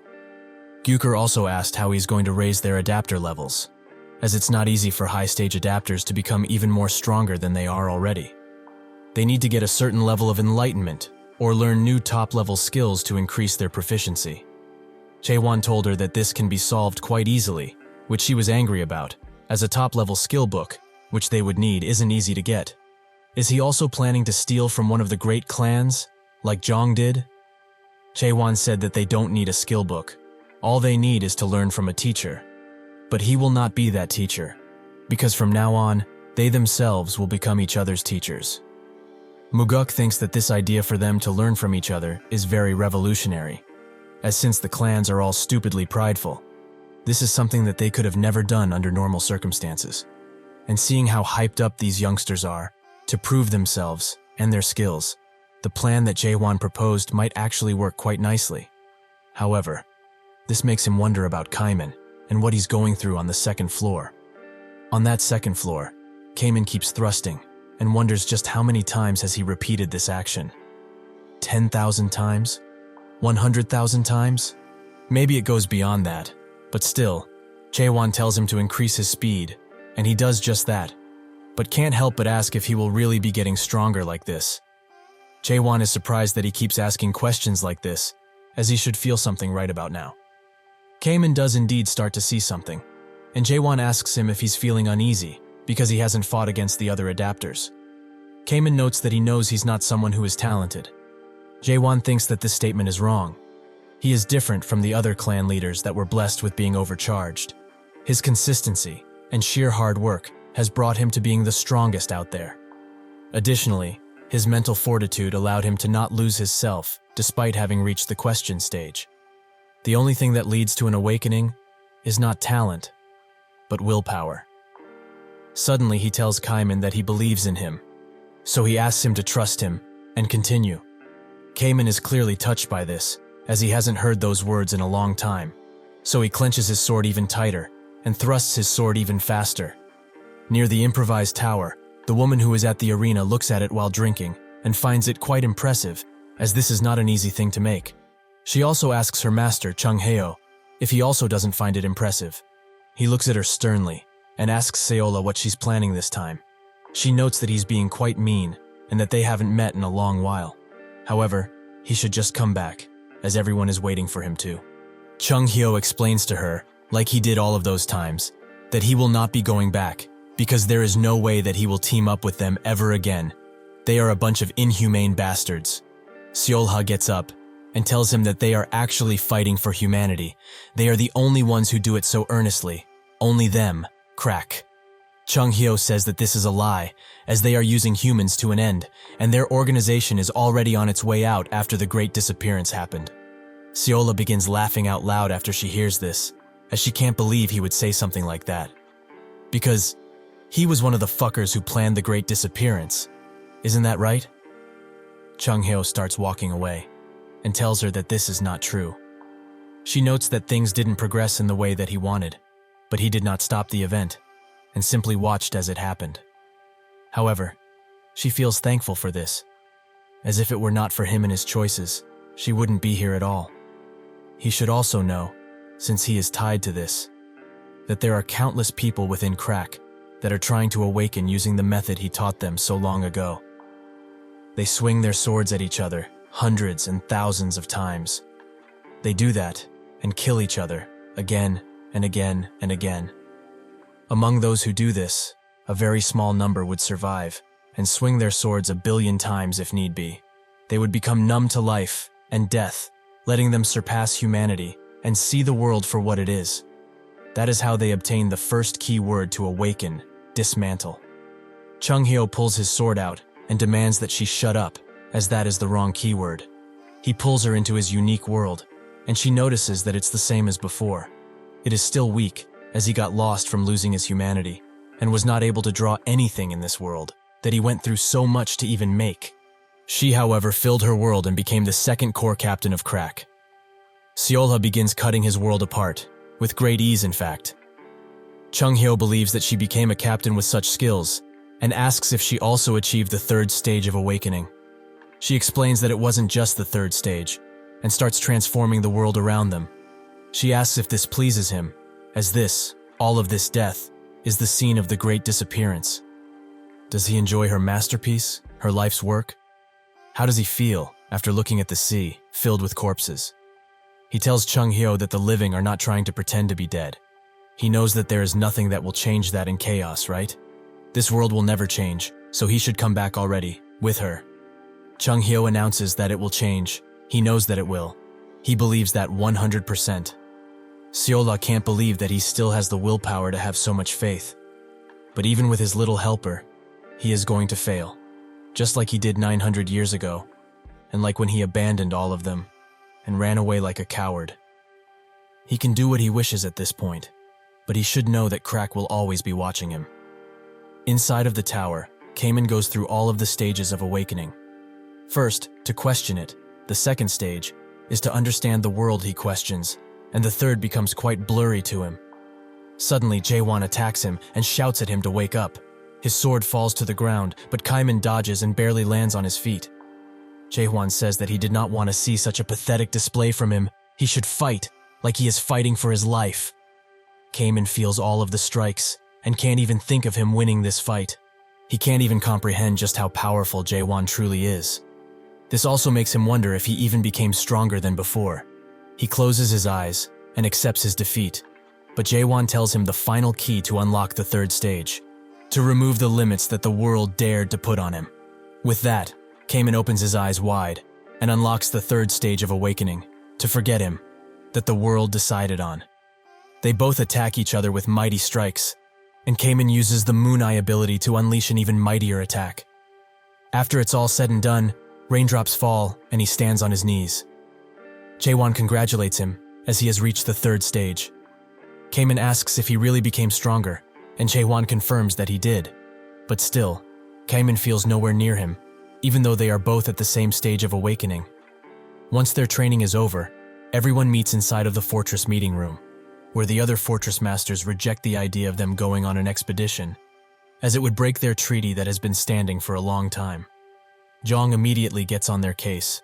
Gyuker also asked how he's going to raise their adapter levels, as it's not easy for high-stage adapters to become even more stronger than they are already. They need to get a certain level of enlightenment, or learn new top-level skills to increase their proficiency. Jaehwan told her that this can be solved quite easily, which she was angry about, as a top-level skill book, which they would need, isn't easy to get. Is he also planning to steal from one of the great clans, like Zhang did? Jaehwan said that they don't need a skill book. All they need is to learn from a teacher. But he will not be that teacher, because from now on, they themselves will become each other's teachers. Muguk thinks that this idea for them to learn from each other is very revolutionary, as since the clans are all stupidly prideful, this is something that they could have never done under normal circumstances. And seeing how hyped up these youngsters are, to prove themselves and their skills, the plan that Jaehwan proposed might actually work quite nicely. However, this makes him wonder about Cayman and what he's going through on the second floor. On that second floor, Cayman keeps thrusting and wonders just how many times has he repeated this action. 10,000 times? 100,000 times? Maybe it goes beyond that, but still, Jaehwan tells him to increase his speed, and he does just that, but can't help but ask if he will really be getting stronger like this. Jaehwan is surprised that he keeps asking questions like this, as he should feel something right about now. Cayman does indeed start to see something, and Jaehwan asks him if he's feeling uneasy because he hasn't fought against the other adapters. Cayman notes that he knows he's not someone who is talented. Jaehwan thinks that this statement is wrong. He is different from the other clan leaders that were blessed with being overcharged. His consistency and sheer hard work has brought him to being the strongest out there. Additionally, his mental fortitude allowed him to not lose his self despite having reached the question stage. The only thing that leads to an awakening is not talent, but willpower. Suddenly he tells Cayman that he believes in him, so he asks him to trust him and continue. Cayman is clearly touched by this, as he hasn't heard those words in a long time, so he clenches his sword even tighter and thrusts his sword even faster. Near the improvised tower, the woman who is at the arena looks at it while drinking and finds it quite impressive, as this is not an easy thing to make. She also asks her master, Chung Heo, if he also doesn't find it impressive. He looks at her sternly and asks Seola what she's planning this time. She notes that he's being quite mean and that they haven't met in a long while. However, he should just come back, as everyone is waiting for him to. Chung Heo explains to her, like he did all of those times, that he will not be going back, because there is no way that he will team up with them ever again. They are a bunch of inhumane bastards. Seolha gets up and tells him that they are actually fighting for humanity. They are the only ones who do it so earnestly. Only them. Crack. Chung Heo says that this is a lie, as they are using humans to an end, and their organization is already on its way out after the great disappearance happened. Seola begins laughing out loud after she hears this, as she can't believe he would say something like that. Because he was one of the fuckers who planned the great disappearance. Isn't that right? Chung Heo starts walking away, and tells her that this is not true. She notes that things didn't progress in the way that he wanted, but he did not stop the event, and simply watched as it happened. However, she feels thankful for this, as if it were not for him and his choices, she wouldn't be here at all. He should also know, since he is tied to this, that there are countless people within Crack that are trying to awaken using the method he taught them so long ago. They swing their swords at each other hundreds and thousands of times. They do that and kill each other again and again and again. Among those who do this, a very small number would survive and swing their swords 1 billion times if need be. They would become numb to life and death, letting them surpass humanity and see the world for what it is. That is how they obtain the first key word to awaken, dismantle. Chung Heo pulls his sword out and demands that she shut up, as that is the wrong keyword. He pulls her into his unique world, and she notices that it's the same as before. It is still weak, as he got lost from losing his humanity, and was not able to draw anything in this world that he went through so much to even make. She, however, filled her world and became the second core captain of Crack. Seolha begins cutting his world apart, with great ease in fact. Chung-hyo believes that she became a captain with such skills, and asks if she also achieved the third stage of awakening. She explains that it wasn't just the third stage, and starts transforming the world around them. She asks if this pleases him, as this, all of this death, is the scene of the great disappearance. Does he enjoy her masterpiece, her life's work? How does he feel after looking at the sea, filled with corpses? He tells Chung-hyo that the living are not trying to pretend to be dead. He knows that there is nothing that will change that in chaos, right? This world will never change, so he should come back already, with her. Chung-hyo announces that it will change. He knows that it will. He believes that 100%. Seolha can't believe that he still has the willpower to have so much faith. But even with his little helper, he is going to fail. Just like he did 900 years ago, and like when he abandoned all of them, and ran away like a coward. He can do what he wishes at this point, but he should know that Crack will always be watching him. Inside of the tower, Cayman goes through all of the stages of awakening. First, to question it. The second stage is to understand the world he questions, and the third becomes quite blurry to him. Suddenly, Jaehwan attacks him and shouts at him to wake up. His sword falls to the ground, but Cayman dodges and barely lands on his feet. Jaehwan says that he did not want to see such a pathetic display from him. He should fight, like he is fighting for his life. Cayman feels all of the strikes, and can't even think of him winning this fight. He can't even comprehend just how powerful Jaehwan truly is. This also makes him wonder if he even became stronger than before. He closes his eyes and accepts his defeat, but Jaehwan tells him the final key to unlock the third stage, to remove the limits that the world dared to put on him. With that, Cayman opens his eyes wide and unlocks the third stage of awakening, to forget him, that the world decided on. They both attack each other with mighty strikes, and Cayman uses the Moon Eye ability to unleash an even mightier attack. After it's all said and done, raindrops fall and he stands on his knees. Jaehwan congratulates him as he has reached the third stage. Cayman asks if he really became stronger, and Jaehwan confirms that he did. But still, Cayman feels nowhere near him, even though they are both at the same stage of awakening. Once their training is over, everyone meets inside of the fortress meeting room, where the other fortress masters reject the idea of them going on an expedition, as it would break their treaty that has been standing for a long time. Jong immediately gets on their case,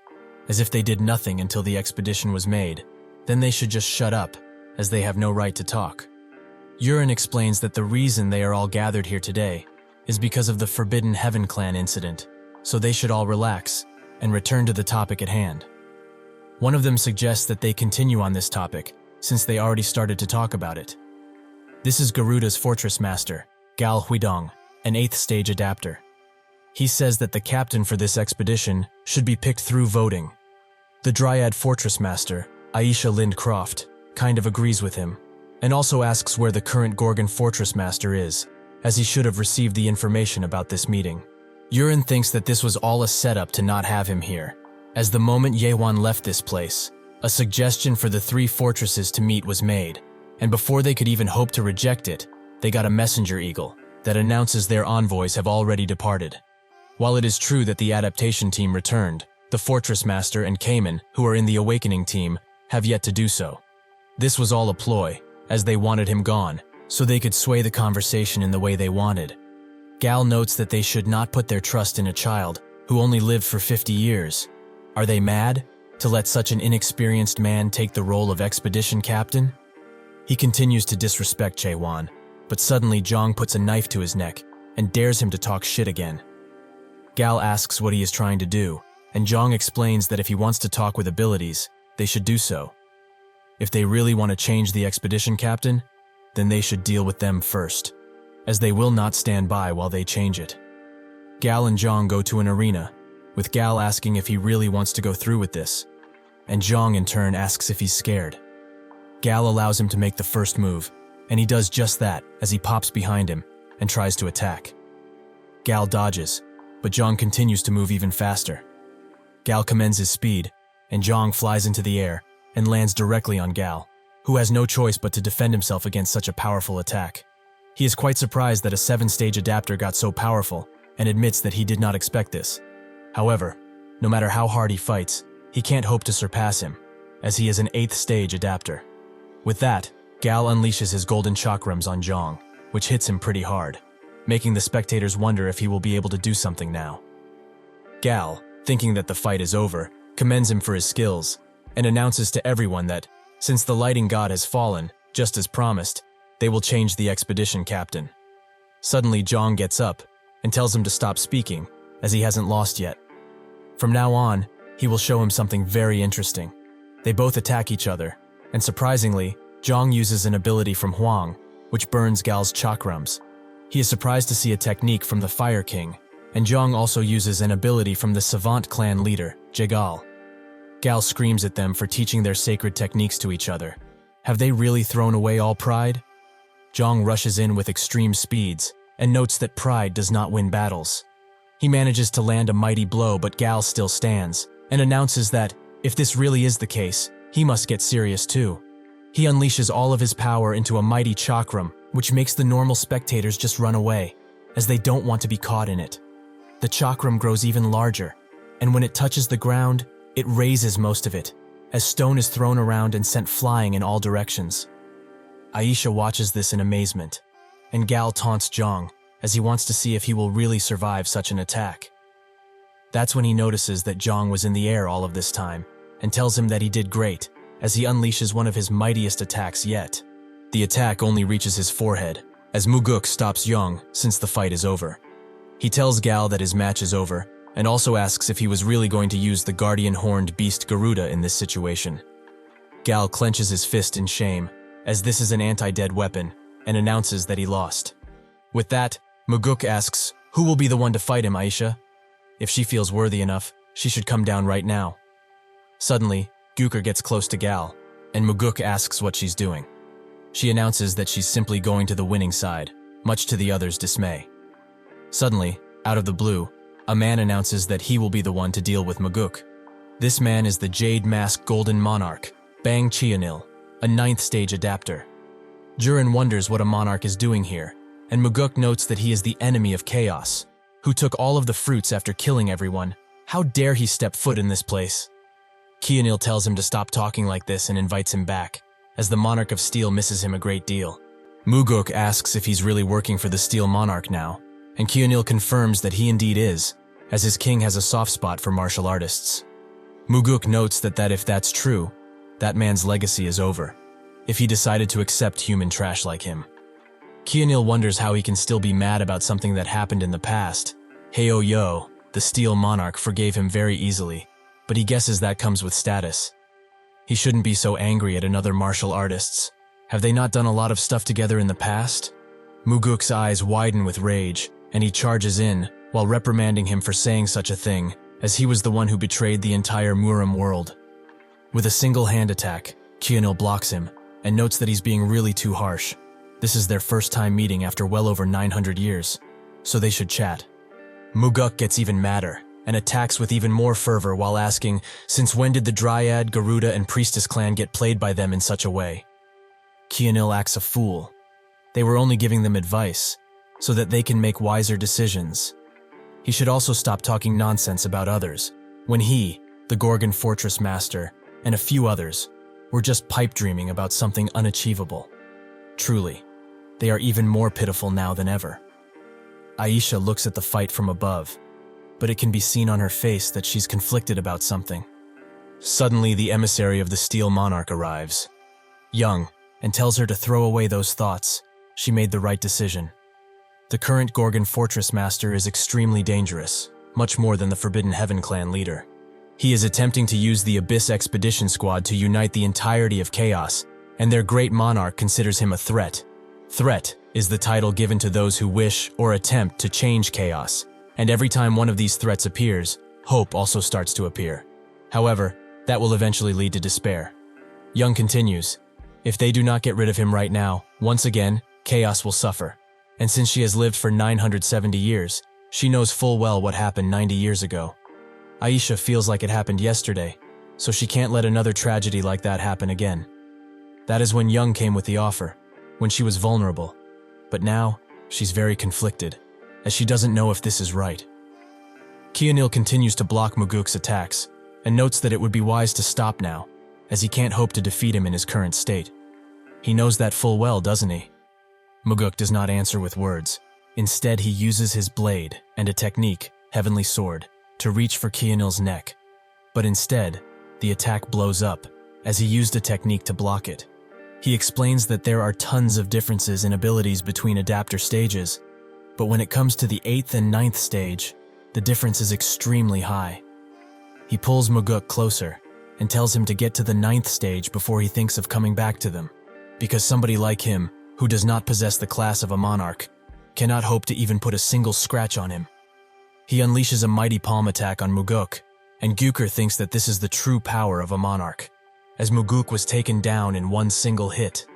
as if they did nothing until the expedition was made, then they should just shut up, as they have no right to talk. Yurin explains that the reason they are all gathered here today is because of the Forbidden Heaven clan incident, so they should all relax and return to the topic at hand. One of them suggests that they continue on this topic, since they already started to talk about it. This is Garuda's fortress master, Gal Huidong, an 8th stage adapter. He says that the captain for this expedition should be picked through voting. The Dryad fortress master, Aisha Lind Croft, kind of agrees with him, and also asks where the current Gorgon Fortress master is, as he should have received the information about this meeting. Yurin thinks that this was all a setup to not have him here, as the moment Jaehwan left this place, a suggestion for the 3 fortresses to meet was made, and before they could even hope to reject it, they got a messenger eagle that announces their envoys have already departed. While it is true that the adaptation team returned, the fortress master and Cayman, who are in the awakening team, have yet to do so. This was all a ploy, as they wanted him gone, so they could sway the conversation in the way they wanted. Gal notes that they should not put their trust in a child who only lived for 50 years. Are they mad to let such an inexperienced man take the role of expedition captain? He continues to disrespect Jaehwan, but suddenly Jong puts a knife to his neck and dares him to talk shit again. Gal asks what he is trying to do, and Jong explains that if he wants to talk with abilities, they should do so. If they really want to change the expedition captain, then they should deal with them first, as they will not stand by while they change it. Gal and Jong go to an arena, with Gal asking if he really wants to go through with this, and Jong in turn asks if he's scared. Gal allows him to make the first move, and he does just that as he pops behind him and tries to attack. Gal dodges, but Zhang continues to move even faster. Gal commends his speed, and Zhang flies into the air and lands directly on Gal, who has no choice but to defend himself against such a powerful attack. He is quite surprised that a 7-stage adapter got so powerful and admits that he did not expect this. However, no matter how hard he fights, he can't hope to surpass him, as he is an 8th stage adapter. With that, Gal unleashes his golden chakrams on Zhang, which hits him pretty hard, making the spectators wonder if he will be able to do something now. Gal, thinking that the fight is over, commends him for his skills, and announces to everyone that, since the lighting god has fallen, just as promised, they will change the expedition captain. Suddenly, Zhang gets up and tells him to stop speaking, as he hasn't lost yet. From now on, he will show him something very interesting. They both attack each other, and surprisingly, Zhang uses an ability from Huang, which burns Gal's chakrams. He is surprised to see a technique from the Fire King, and Zhang also uses an ability from the Savant clan leader, Jegal. Gal screams at them for teaching their sacred techniques to each other. Have they really thrown away all pride? Zhang rushes in with extreme speeds and notes that pride does not win battles. He manages to land a mighty blow, but Gal still stands and announces that, if this really is the case, he must get serious too. He unleashes all of his power into a mighty chakram, which makes the normal spectators just run away, as they don't want to be caught in it. The chakram grows even larger, and when it touches the ground, it raises most of it, as stone is thrown around and sent flying in all directions. Aisha watches this in amazement, and Gal taunts Zhang, as he wants to see if he will really survive such an attack. That's when he notices that Zhang was in the air all of this time, and tells him that he did great, as he unleashes one of his mightiest attacks yet. The attack only reaches his forehead, as Muguk stops Zhang since the fight is over. He tells Gal that his match is over, and also asks if he was really going to use the guardian horned beast Garuda in this situation. Gal clenches his fist in shame, as this is an anti-dead weapon, and announces that he lost. With that, Muguk asks, who will be the one to fight him, Aisha? If she feels worthy enough, she should come down right now. Suddenly, Gukar gets close to Gal, and Muguk asks what she's doing. She announces that she's simply going to the winning side, much to the others' dismay. Suddenly, out of the blue, a man announces that he will be the one to deal with Muguk. This man is the Jade Mask Golden Monarch, Bang Chionil, a 9th stage adapter. Jurin wonders what a monarch is doing here, and Muguk notes that he is the enemy of Chaos, who took all of the fruits after killing everyone. How dare he step foot in this place? Chionil tells him to stop talking like this and invites him back, as the Monarch of Steel misses him a great deal. Muguk asks if he's really working for the Steel Monarch now, and Chionil confirms that he indeed is, as his king has a soft spot for martial artists. Muguk notes that if that's true, that man's legacy is over, if he decided to accept human trash like him. Chionil wonders how he can still be mad about something that happened in the past. Heyo, the Steel Monarch, forgave him very easily, but he guesses that comes with status. He shouldn't be so angry at another martial artists. Have they not done a lot of stuff together in the past? Muguk's eyes widen with rage, and he charges in, while reprimanding him for saying such a thing, as he was the one who betrayed the entire Muram world. With a single hand attack, Chionil blocks him, and notes that he's being really too harsh. This is their first time meeting after well over 900 years, so they should chat. Muguk gets even madder, and attacks with even more fervor while asking, since when did the Dryad, Garuda, and Priestess clan get played by them in such a way? Chionil acts a fool. They were only giving them advice, so that they can make wiser decisions. He should also stop talking nonsense about others, when he, the Gorgon Fortress master, and a few others, were just pipe dreaming about something unachievable. Truly, they are even more pitiful now than ever. Aisha looks at the fight from above, but it can be seen on her face that she's conflicted about something. Suddenly, the emissary of the Steel Monarch arrives, young, and tells her to throw away those thoughts. She made the right decision. The current Gorgon Fortress master is extremely dangerous, much more than the Forbidden Heaven clan leader. He is attempting to use the Abyss Expedition Squad to unite the entirety of Chaos, and their great monarch considers him a threat. Threat is the title given to those who wish or attempt to change Chaos, and every time one of these threats appears, hope also starts to appear. However, that will eventually lead to despair. Young continues, if they do not get rid of him right now, once again, Chaos will suffer. And since she has lived for 970 years, She knows full well what happened 90 years ago. Aisha feels like it happened yesterday, so she can't let another tragedy like that happen again. That is when Young came with the offer, when she was vulnerable. But now, she's very conflicted, as she doesn't know if this is right. Kionil continues to block Muguk's attacks, and notes that it would be wise to stop now, as he can't hope to defeat him in his current state. He knows that full well, doesn't he? Muguk does not answer with words. Instead, he uses his blade and a technique, Heavenly Sword, to reach for Kionil's neck. But instead, the attack blows up, as he used a technique to block it. He explains that there are tons of differences in abilities between adapter stages, but when it comes to the 8th and 9th stage, the difference is extremely high. He pulls Muguk closer and tells him to get to the 9th stage before he thinks of coming back to them, because somebody like him, who does not possess the class of a monarch, cannot hope to even put a single scratch on him. He unleashes a mighty palm attack on Muguk, and Gyukur thinks that this is the true power of a monarch, as Muguk was taken down in one single hit.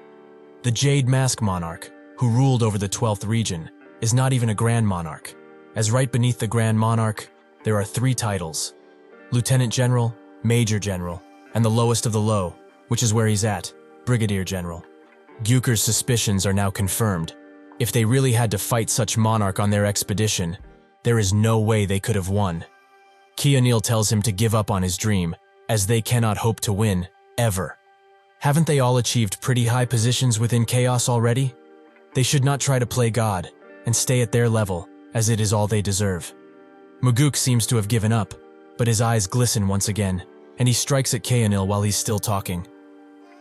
The Jade Mask Monarch, who ruled over the 12th region, is not even a Grand Monarch, as right beneath the Grand Monarch, there are 3 titles: Lieutenant General, Major General, and the lowest of the low, which is where he's at, Brigadier General. Gyukur's suspicions are now confirmed. If they really had to fight such monarch on their expedition, there is no way they could have won. Kionil tells him to give up on his dream, as they cannot hope to win, ever. Haven't they all achieved pretty high positions within chaos already? They should not try to play God, and stay at their level, as it is all they deserve. Muguk seems to have given up, but his eyes glisten once again, and he strikes at Kionil while he's still talking.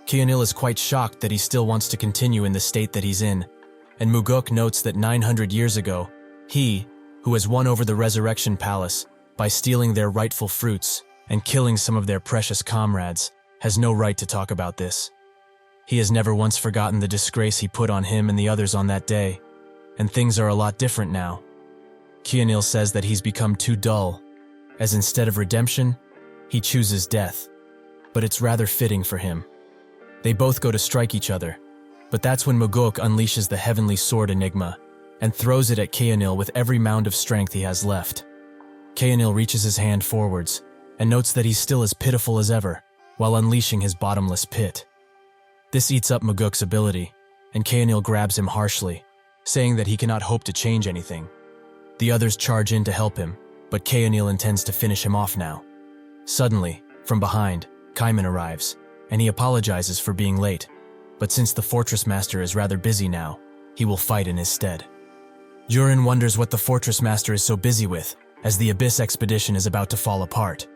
Kionil is quite shocked that he still wants to continue in the state that he's in, and Muguk notes that 900 years ago, he, who has won over the Resurrection Palace by stealing their rightful fruits and killing some of their precious comrades, has no right to talk about this. He has never once forgotten the disgrace he put on him and the others on that day, and things are a lot different now. Kionil says that he's become too dull, as instead of redemption, he chooses death, but it's rather fitting for him. They both go to strike each other, but that's when Muguk unleashes the Heavenly Sword Enigma and throws it at Kionil with every mound of strength he has left. Kionil reaches his hand forwards and notes that he's still as pitiful as ever while unleashing his bottomless pit. This eats up Muguk's ability, and Kionil grabs him harshly, saying that he cannot hope to change anything. The others charge in to help him, but Kionil intends to finish him off now. Suddenly, from behind, Kaiman arrives, and he apologizes for being late, but since the fortress master is rather busy now, he will fight in his stead. Yurin wonders what the fortress master is so busy with, as the Abyss expedition is about to fall apart.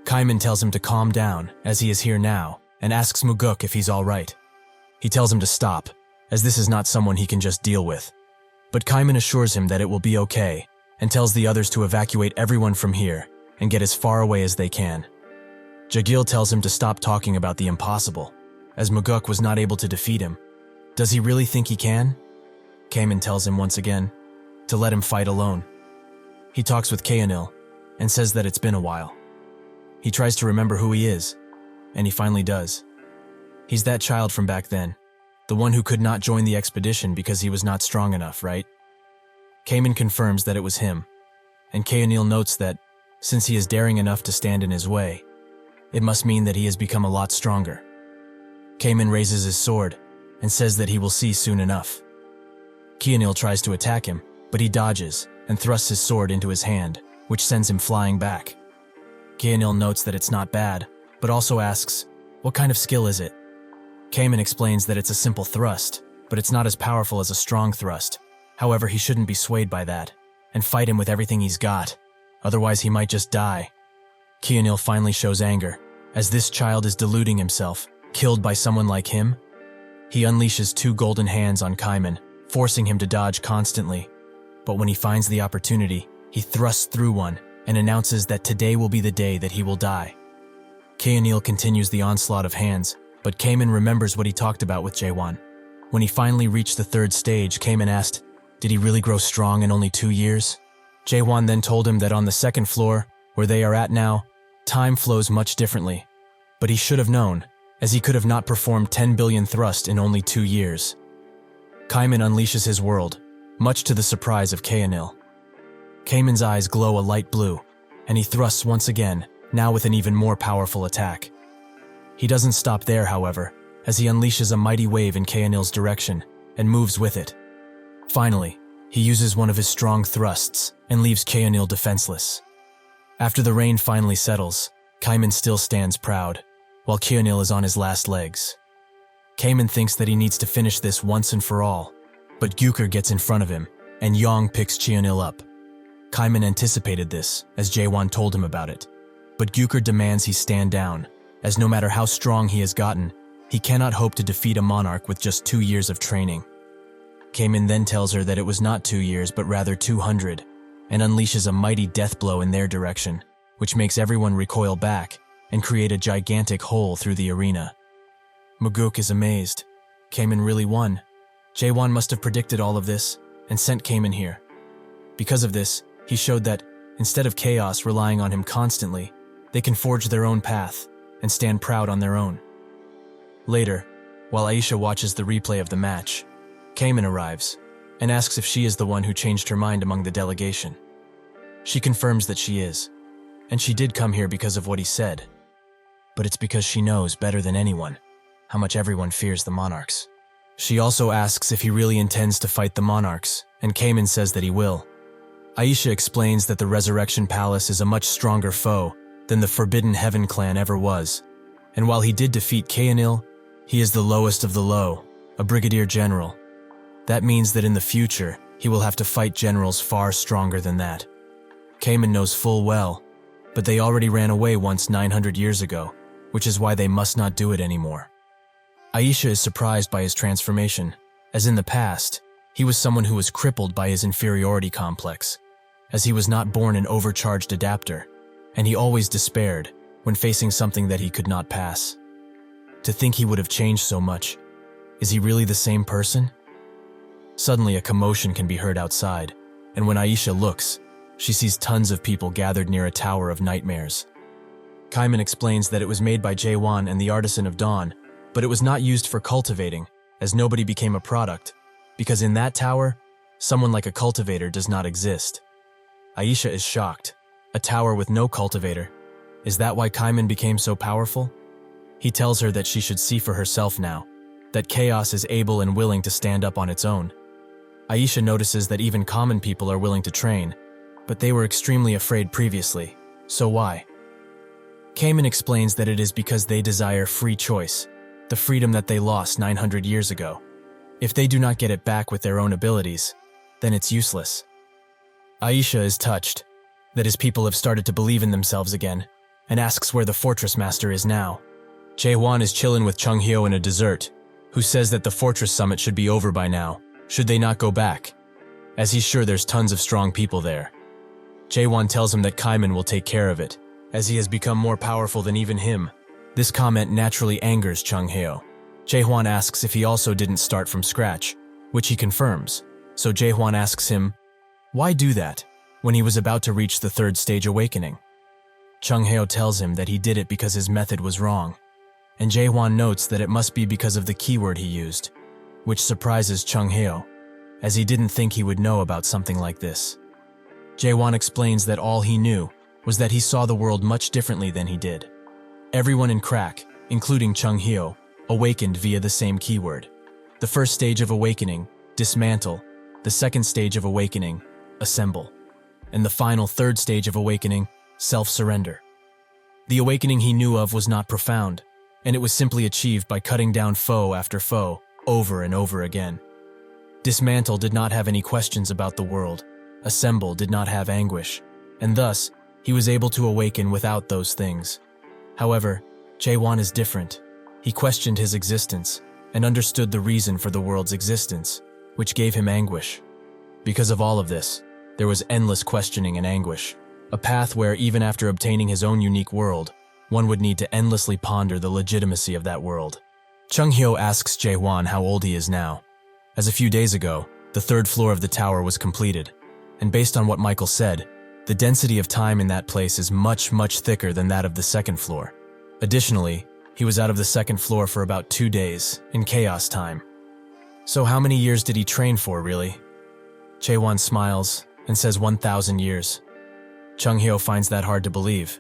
Kaiman tells him to calm down, as he is here now, and asks Muguk if he's alright. He tells him to stop, as this is not someone he can just deal with. But Kaiman assures him that it will be okay, and tells the others to evacuate everyone from here and get as far away as they can. Jagil tells him to stop talking about the impossible, as Muguk was not able to defeat him. Does he really think he can? Kaiman tells him once again to let him fight alone. He talks with Kionil and says that it's been a while. He tries to remember who he is, and he finally does. He's that child from back then, the one who could not join the expedition because he was not strong enough, right? Kaiman confirms that it was him, and Kionil notes that, since he is daring enough to stand in his way, it must mean that he has become a lot stronger. Kaiman raises his sword and says that he will see soon enough. Kionil tries to attack him, but he dodges and thrusts his sword into his hand, which sends him flying back. Kionil notes that it's not bad, but also asks, what kind of skill is it? Kaiman explains that it's a simple thrust, but it's not as powerful as a strong thrust. However, he shouldn't be swayed by that, and fight him with everything he's got. Otherwise, he might just die. Kionil finally shows anger, as this child is deluding himself, killed by someone like him. He unleashes 2 golden hands on Kaiman, forcing him to dodge constantly. But when he finds the opportunity, he thrusts through one and announces that today will be the day that he will die. Kionil continues the onslaught of hands, but Kaiman remembers what he talked about with Jaehwan. When he finally reached the 3rd stage, Kaiman asked, did he really grow strong in only 2 years? Jaehwan then told him that on the 2nd floor, where they are at now, time flows much differently. But he should have known, as he could have not performed 10 billion thrust in only 2 years. Kaiman unleashes his world, much to the surprise of Kionil. Cayman's eyes glow a light blue, and he thrusts once again, now with an even more powerful attack. He doesn't stop there, however, as he unleashes a mighty wave in Kaenil's direction and moves with it. Finally, he uses one of his strong thrusts and leaves Kaenil defenseless. After the rain finally settles, Cayman still stands proud, while Kaenil is on his last legs. Cayman thinks that he needs to finish this once and for all, but Gyukur gets in front of him, and Yong picks Kaenil up. Cayman anticipated this, as Jaehwan told him about it, but Gyukur demands he stand down, as no matter how strong he has gotten, he cannot hope to defeat a monarch with just 2 years of training. Cayman then tells her that it was not 2 years but rather 200, and unleashes a mighty death blow in their direction, which makes everyone recoil back and create a gigantic hole through the arena. Maguk is amazed. Cayman really won. Jaehwan must have predicted all of this and sent Cayman here. Because of this, he showed that, instead of chaos relying on him constantly, they can forge their own path and stand proud on their own. Later, while Aisha watches the replay of the match, Cayman arrives and asks if she is the one who changed her mind among the delegation. She confirms that she is, and she did come here because of what he said. But it's because she knows better than anyone how much everyone fears the monarchs. She also asks if he really intends to fight the monarchs, and Cayman says that he will. Aisha explains that the Resurrection Palace is a much stronger foe than the Forbidden Heaven clan ever was, and while he did defeat Kaenil, he is the lowest of the low, a brigadier general. That means that in the future, he will have to fight generals far stronger than that. Cayman knows full well, but they already ran away once 900 years ago, which is why they must not do it anymore. Aisha is surprised by his transformation, as in the past, he was someone who was crippled by his inferiority complex, as he was not born an overcharged adapter, and he always despaired when facing something that he could not pass. To think he would have changed so much. Is he really the same person? Suddenly a commotion can be heard outside, and when Aisha looks, she sees tons of people gathered near a tower of nightmares. Cayman explains that it was made by Jaehwan and the Artisan of Dawn, but it was not used for cultivating, as nobody became a product, because in that tower, someone like a cultivator does not exist. Aisha is shocked. A tower with no cultivator. Is that why Cayman became so powerful? He tells her that she should see for herself now, that chaos is able and willing to stand up on its own. Aisha notices that even common people are willing to train, but they were extremely afraid previously, so why? Cayman explains that it is because they desire free choice, the freedom that they lost 900 years ago. If they do not get it back with their own abilities, then it's useless. Aisha is touched that his people have started to believe in themselves again, and asks where the fortress master is now. Jaehwan is chillin' with Chunghyo in a dessert, who says that the fortress summit should be over by now, should they not go back, as he's sure there's tons of strong people there. Jaehwan tells him that Cayman will take care of it, as he has become more powerful than even him. This comment naturally angers Chunghyo. Jaehwan asks if he also didn't start from scratch, which he confirms, so Jaehwan asks him, why do that, when he was about to reach the third stage awakening? Chunghyo tells him that he did it because his method was wrong, and Jaehwan notes that it must be because of the keyword he used, which surprises Chunghyo, as he didn't think he would know about something like this. Jaehwan explains that all he knew was that he saw the world much differently than he did. Everyone in Crack, including Chunghyo, awakened via the same keyword. The first stage of awakening, dismantle, the second stage of awakening, assemble, and the final third stage of awakening, self-surrender. The awakening he knew of was not profound, and it was simply achieved by cutting down foe after foe, over and over again. Dismantle did not have any questions about the world. Assemble did not have anguish, and thus, he was able to awaken without those things. However, Jaehwan is different. He questioned his existence, and understood the reason for the world's existence, which gave him anguish. Because of all of this, there was endless questioning and anguish, a path where even after obtaining his own unique world, one would need to endlessly ponder the legitimacy of that world. Chunghyo asks Jaehwan how old he is now, as a few days ago, the third floor of the tower was completed, and based on what Michael said, the density of time in that place is much, much thicker than that of the second floor. Additionally, he was out of the second floor for about 2 days, in chaos time. So how many years did he train for, really? Jaehwan smiles and says 1,000 years. Chung-hyo finds that hard to believe,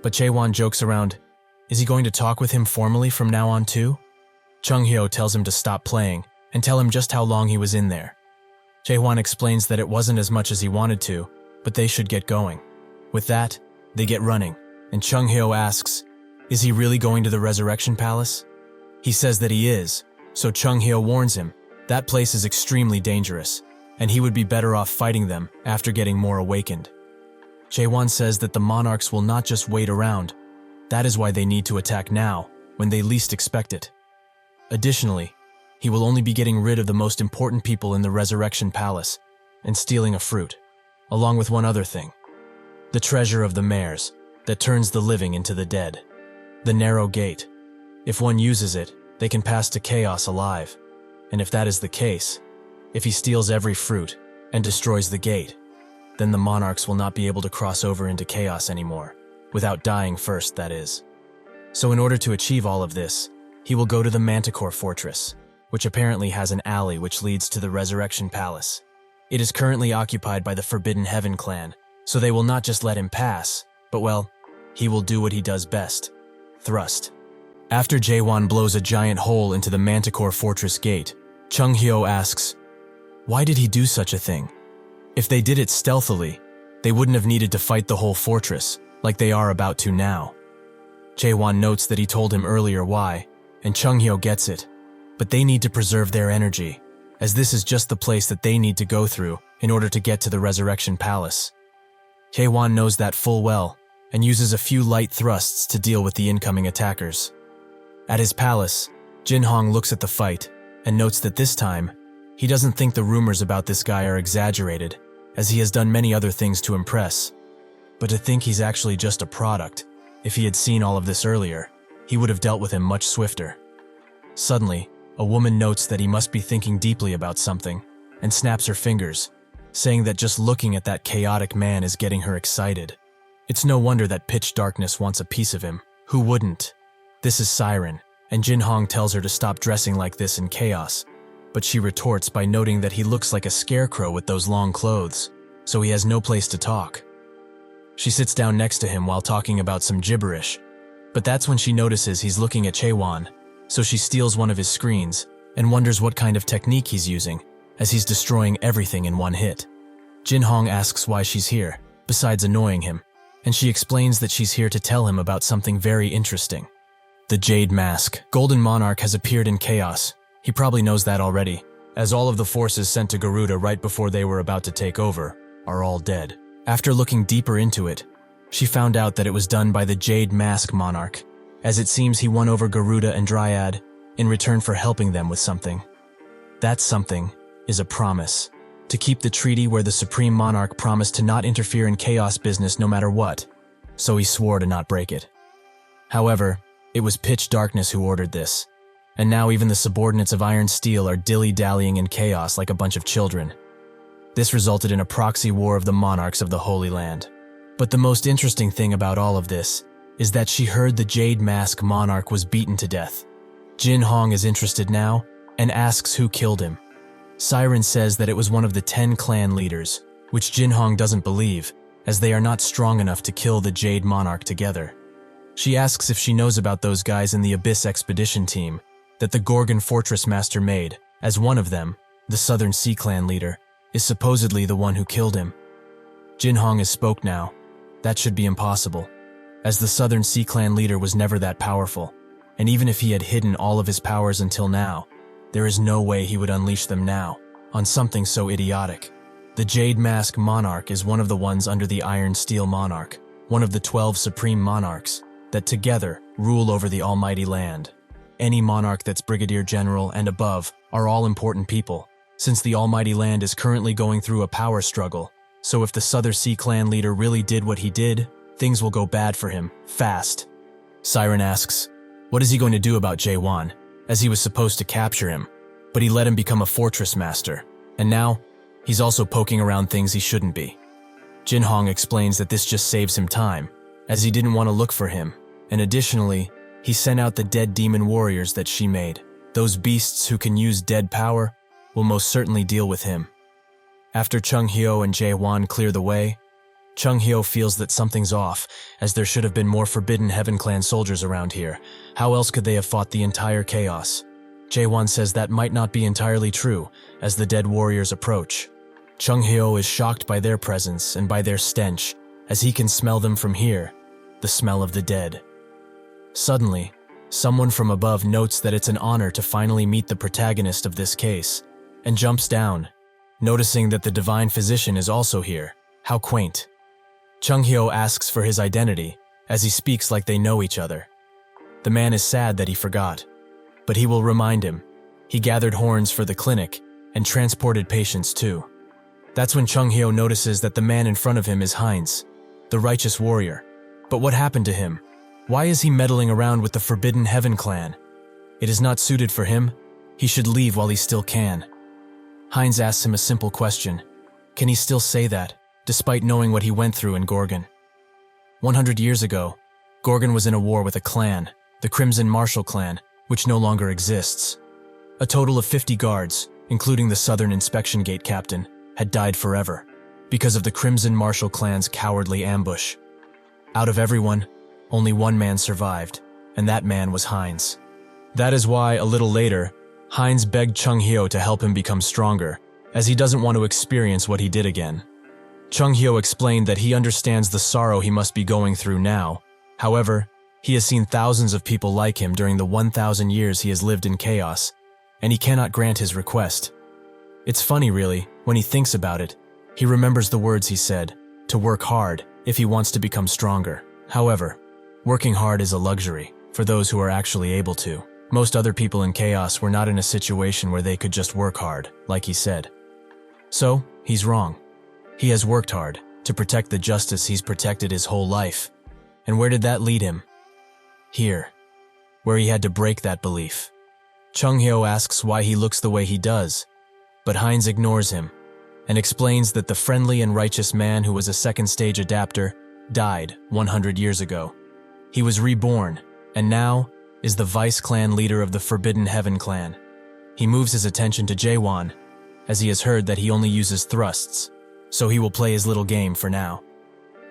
but Jaehwan jokes around, is he going to talk with him formally from now on too? Chung-hyo tells him to stop playing and tell him just how long he was in there. Jaehwan explains that it wasn't as much as he wanted to, but they should get going. With that, they get running, and Chung-hyo asks, is he really going to the Resurrection Palace? He says that he is, so Chung-hyo warns him, that place is extremely dangerous, and he would be better off fighting them after getting more awakened. Jaehwan says that the monarchs will not just wait around. That is why they need to attack now, when they least expect it. Additionally, he will only be getting rid of the most important people in the Resurrection Palace and stealing a fruit, along with one other thing. The treasure of the mares that turns the living into the dead. The narrow gate. If one uses it, they can pass to chaos alive. And if that is the case, if he steals every fruit and destroys the gate, then the monarchs will not be able to cross over into chaos anymore, without dying first, that is. So in order to achieve all of this, he will go to the Manticore Fortress, which apparently has an alley which leads to the Resurrection Palace. It is currently occupied by the Forbidden Heaven clan, so they will not just let him pass, but well, he will do what he does best, thrust. After Jaehwan blows a giant hole into the Manticore Fortress gate, Chung-hyo asks, why did he do such a thing? If they did it stealthily, they wouldn't have needed to fight the whole fortress, like they are about to now. Jaehwan notes that he told him earlier why, and Chung-hyo gets it, but they need to preserve their energy, as this is just the place that they need to go through in order to get to the Resurrection Palace. Jaehwan knows that full well, and uses a few light thrusts to deal with the incoming attackers. At his palace, Jin-hong looks at the fight, and notes that this time, he doesn't think the rumors about this guy are exaggerated, as he has done many other things to impress. But to think he's actually just a product, if he had seen all of this earlier, he would have dealt with him much swifter. Suddenly, a woman notes that he must be thinking deeply about something, and snaps her fingers, saying that just looking at that chaotic man is getting her excited. It's no wonder that pitch darkness wants a piece of him. Who wouldn't? This is Siren, and Jin-hong tells her to stop dressing like this in chaos, but she retorts by noting that he looks like a scarecrow with those long clothes, so he has no place to talk. She sits down next to him while talking about some gibberish, but that's when she notices he's looking at Jaehwan, so she steals one of his screens and wonders what kind of technique he's using, as he's destroying everything in one hit. Jin-hong asks why she's here, besides annoying him, and she explains that she's here to tell him about something very interesting. The Jade Mask, Golden Monarch, has appeared in chaos. He probably knows that already, as all of the forces sent to Garuda right before they were about to take over are all dead. After looking deeper into it, she found out that it was done by the Jade Mask Monarch, as it seems he won over Garuda and Dryad in return for helping them with something. That something is a promise, to keep the treaty where the Supreme Monarch promised to not interfere in chaos business no matter what, so he swore to not break it. However, it was Pitch Darkness who ordered this, and now even the subordinates of Iron Steel are dilly-dallying in chaos like a bunch of children. This resulted in a proxy war of the monarchs of the Holy Land. But the most interesting thing about all of this is that she heard the Jade Mask Monarch was beaten to death. Jin-hong is interested now and asks who killed him. Siren says that it was one of the 10 clan leaders, which Jin-hong doesn't believe, as they are not strong enough to kill the Jade Monarch together. She asks if she knows about those guys in the Abyss Expedition team that the Gorgon Fortress Master made, as one of them, the Southern Sea Clan leader, is supposedly the one who killed him. Jin-hong has spoke now. That should be impossible, as the Southern Sea Clan leader was never that powerful, and even if he had hidden all of his powers until now, there is no way he would unleash them now, on something so idiotic. The Jade Mask Monarch is one of the ones under the Iron Steel Monarch, one of the 12 Supreme Monarchs, that together rule over the Almighty Land. Any monarch that's Brigadier General and above are all important people, since the Almighty Land is currently going through a power struggle, so if the Southern Sea Clan leader really did what he did, things will go bad for him, fast. Siren asks, what is he going to do about Jaehwan, as he was supposed to capture him, but he let him become a fortress master, and now, he's also poking around things he shouldn't be. Jin-hong explains that this just saves him time, as he didn't want to look for him, and additionally, he sent out the dead demon warriors that she made. Those beasts who can use dead power will most certainly deal with him. After Chung Hyo and Jaehwan clear the way, Chung Hyo feels that something's off, as there should have been more Forbidden Heaven clan soldiers around here. How else could they have fought the entire chaos? Jaehwan says that might not be entirely true, as the dead warriors approach. Chung Hyo is shocked by their presence and by their stench, as he can smell them from here, the smell of the dead. Suddenly, someone from above notes that it's an honor to finally meet the protagonist of this case, and jumps down, noticing that the divine physician is also here. How quaint. Chung Hyo asks for his identity, as he speaks like they know each other. The man is sad that he forgot, but he will remind him. He gathered horns for the clinic, and transported patients too. That's when Chung Hyo notices that the man in front of him is Heinz, the righteous warrior. But what happened to him? Why is he meddling around with the Forbidden Heaven clan? It is not suited for him. He should leave while he still can. Heinz asks him a simple question. Can he still say that, despite knowing what he went through in Gorgon? 100 years ago, Gorgon was in a war with a clan, the Crimson Martial clan, which no longer exists. A total of 50 guards, including the Southern Inspection Gate captain, had died forever, because of the Crimson Martial clan's cowardly ambush. Out of everyone, only one man survived, and that man was Heinz. That is why, a little later, Heinz begged Chung Hyo to help him become stronger, as he doesn't want to experience what he did again. Chung Hyo explained that he understands the sorrow he must be going through now. However, he has seen thousands of people like him during the 1,000 years he has lived in chaos, and he cannot grant his request. It's funny, really, when he thinks about it. He remembers the words he said, to work hard if he wants to become stronger. However, working hard is a luxury for those who are actually able to. Most other people in chaos were not in a situation where they could just work hard, like he said. So, he's wrong. He has worked hard to protect the justice he's protected his whole life. And where did that lead him? Here, where he had to break that belief. Chung Hyo asks why he looks the way he does, but Heinz ignores him and explains that the friendly and righteous man who was a second-stage adapter died 100 years ago. He was reborn, and now is the vice clan leader of the Forbidden Heaven clan. He moves his attention to Jaehwan, as he has heard that he only uses thrusts, so he will play his little game for now.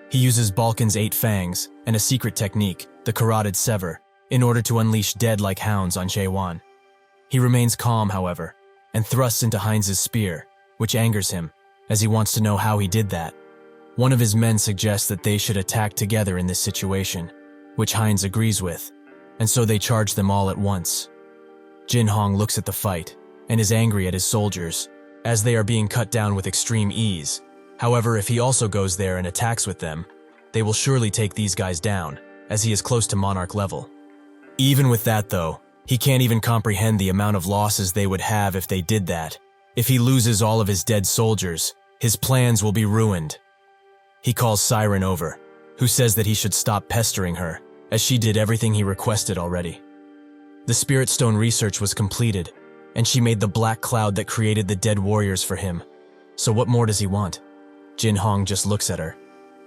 He uses Balkan's 8 fangs and a secret technique, the carotid sever, in order to unleash dead like hounds on Jaehwan. He remains calm, however, and thrusts into Heinz's spear, which angers him, as he wants to know how he did that. One of his men suggests that they should attack together in this situation, which Heinz agrees with, and so they charge them all at once. Jin Hong looks at the fight and is angry at his soldiers, as they are being cut down with extreme ease. However, if he also goes there and attacks with them, they will surely take these guys down, as he is close to monarch level. Even with that though, he can't even comprehend the amount of losses they would have if they did that. If he loses all of his dead soldiers, his plans will be ruined. He calls Siren over, who says that he should stop pestering her, as she did everything he requested already. The Spirit Stone research was completed, and she made the black cloud that created the dead warriors for him. So what more does he want? Jin Hong just looks at her,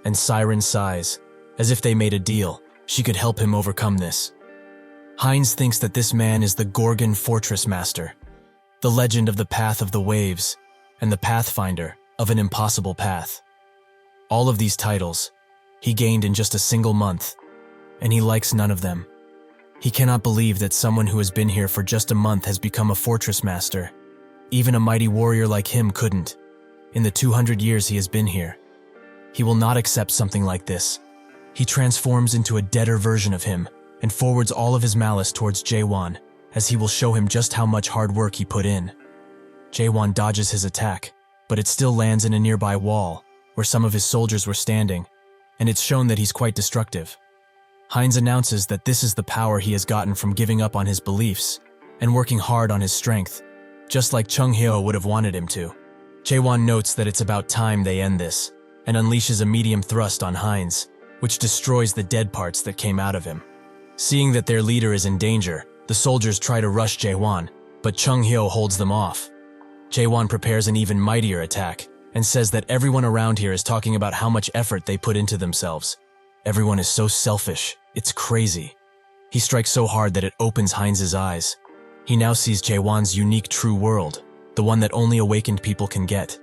and Siren sighs, as if they made a deal. She could help him overcome this. Heinz thinks that this man is the Gorgon Fortress master, the legend of the path of the waves, and the pathfinder of an impossible path. All of these titles he gained in just a single month, and he likes none of them. He cannot believe that someone who has been here for just a month has become a fortress master. Even a mighty warrior like him couldn't, in the 200 years he has been here. He will not accept something like this. He transforms into a deader version of him and forwards all of his malice towards Jaehwan, as he will show him just how much hard work he put in. Jaehwan dodges his attack, but it still lands in a nearby wall, where some of his soldiers were standing, and it's shown that he's quite destructive. Heinz announces that this is the power he has gotten from giving up on his beliefs and working hard on his strength, just like Chung Hyo would have wanted him to. Jaehwan notes that it's about time they end this, and unleashes a medium thrust on Heinz, which destroys the dead parts that came out of him. Seeing that their leader is in danger, the soldiers try to rush Jaehwan, but Chung Hyo holds them off. Jaehwan prepares an even mightier attack, and says that everyone around here is talking about how much effort they put into themselves. Everyone is so selfish, it's crazy. He strikes so hard that it opens Heinz's eyes. He now sees Jaehwan's unique true world, the one that only awakened people can get.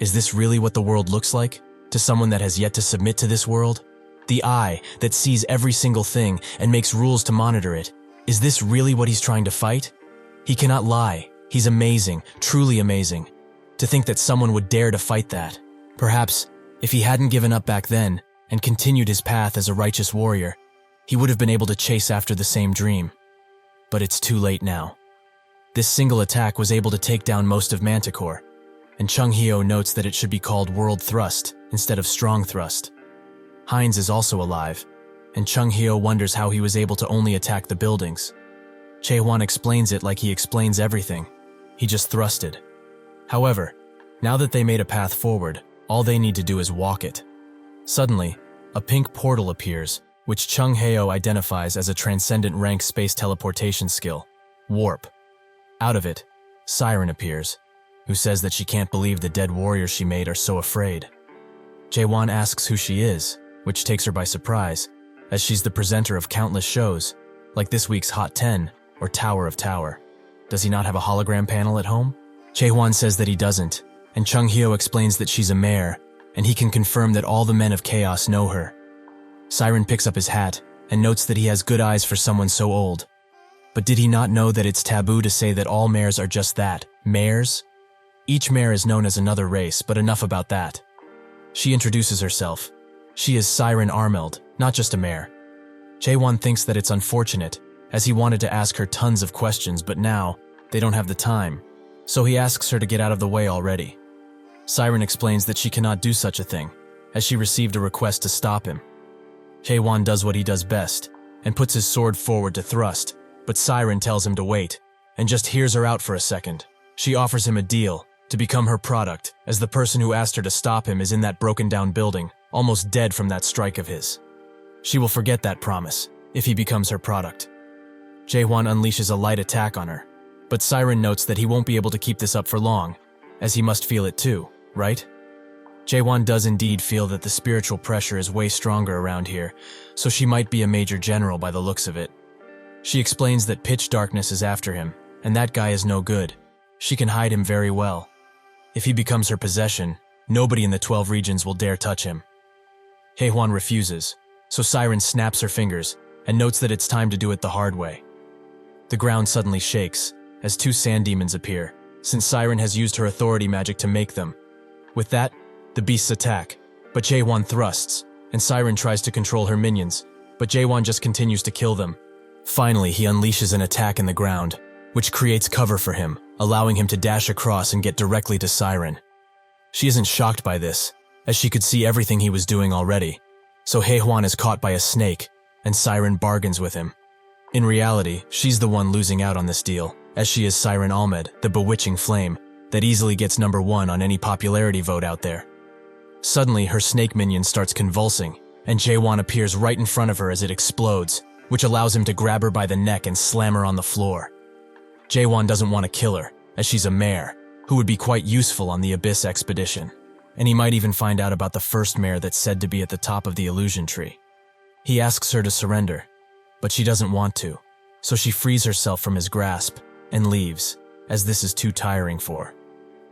Is this really what the world looks like? To someone that has yet to submit to this world? The eye that sees every single thing and makes rules to monitor it. Is this really what he's trying to fight? He cannot lie. He's amazing, truly amazing. To think that someone would dare to fight that. Perhaps, if he hadn't given up back then and continued his path as a righteous warrior, he would have been able to chase after the same dream. But it's too late now. This single attack was able to take down most of Manticore, and Chung Hyo notes that it should be called World Thrust instead of Strong Thrust. Hines is also alive, and Chung Hyo wonders how he was able to only attack the buildings. Jaehwan explains it like he explains everything. He just thrusted. However, now that they made a path forward, all they need to do is walk it. Suddenly, a pink portal appears, which Chung Hyo identifies as a transcendent rank space teleportation skill, Warp. Out of it, Siren appears, who says that she can't believe the dead warriors she made are so afraid. Jaehwan asks who she is, which takes her by surprise, as she's the presenter of countless shows, like this week's Hot 10 or Tower of Tower. Does he not have a hologram panel at home? Jaehwan says that he doesn't, and Chung Hyo explains that she's a mare, and he can confirm that all the men of chaos know her. Siren picks up his hat and notes that he has good eyes for someone so old. But did he not know that it's taboo to say that all mares are just that, mares? Each mare is known as another race, but enough about that. She introduces herself. She is Siren Armeld, not just a mare. Jaehwan thinks that it's unfortunate, as he wanted to ask her tons of questions, but now, they don't have the time, so he asks her to get out of the way already. Siren explains that she cannot do such a thing, as she received a request to stop him. Jaehwan does what he does best, and puts his sword forward to thrust, but Siren tells him to wait, and just hears her out for a second. She offers him a deal, to become her product, as the person who asked her to stop him is in that broken-down building, almost dead from that strike of his. She will forget that promise, if he becomes her product. Jaehwan unleashes a light attack on her, but Siren notes that he won't be able to keep this up for long, as he must feel it too, right? Jaehwan does indeed feel that the spiritual pressure is way stronger around here, so she might be a major general by the looks of it. She explains that pitch darkness is after him, and that guy is no good. She can hide him very well. If he becomes her possession, nobody in the 12 regions will dare touch him. Jaehwan refuses, so Siren snaps her fingers and notes that it's time to do it the hard way. The ground suddenly shakes, as 2 sand demons appear, since Siren has used her authority magic to make them. With that, the beasts attack, but Jaehwan thrusts, and Siren tries to control her minions, but Jaehwan just continues to kill them. Finally, he unleashes an attack in the ground, which creates cover for him, allowing him to dash across and get directly to Siren. She isn't shocked by this, as she could see everything he was doing already, so Jaehwan is caught by a snake, and Siren bargains with him. In reality, she's the one losing out on this deal, as she is Siren Almed, the bewitching flame, that easily gets #1 on any popularity vote out there. Suddenly, her snake minion starts convulsing, and Jaehwan appears right in front of her as it explodes, which allows him to grab her by the neck and slam her on the floor. Jaehwan doesn't want to kill her, as she's a mare, who would be quite useful on the Abyss expedition, and he might even find out about the first mare that's said to be at the top of the illusion tree. He asks her to surrender, but she doesn't want to, so she frees herself from his grasp and leaves, as this is too tiring for her.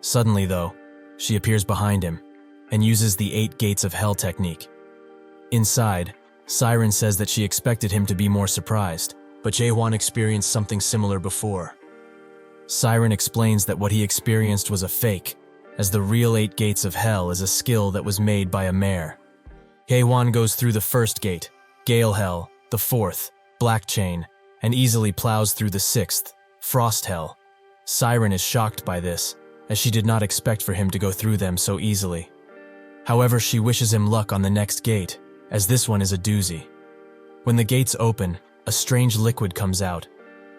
Suddenly, though, she appears behind him and uses the 8 gates of hell technique. Inside, Siren says that she expected him to be more surprised, but Jaehwan experienced something similar before. Siren explains that what he experienced was a fake, as the real 8 gates of hell is a skill that was made by a mare. Jaehwan goes through the first gate, Gale Hell, the 4th, Black Chain, and easily plows through the 6th, Frost Hell. Siren is shocked by this, as she did not expect for him to go through them so easily. However, she wishes him luck on the next gate, as this one is a doozy. When the gates open, a strange liquid comes out,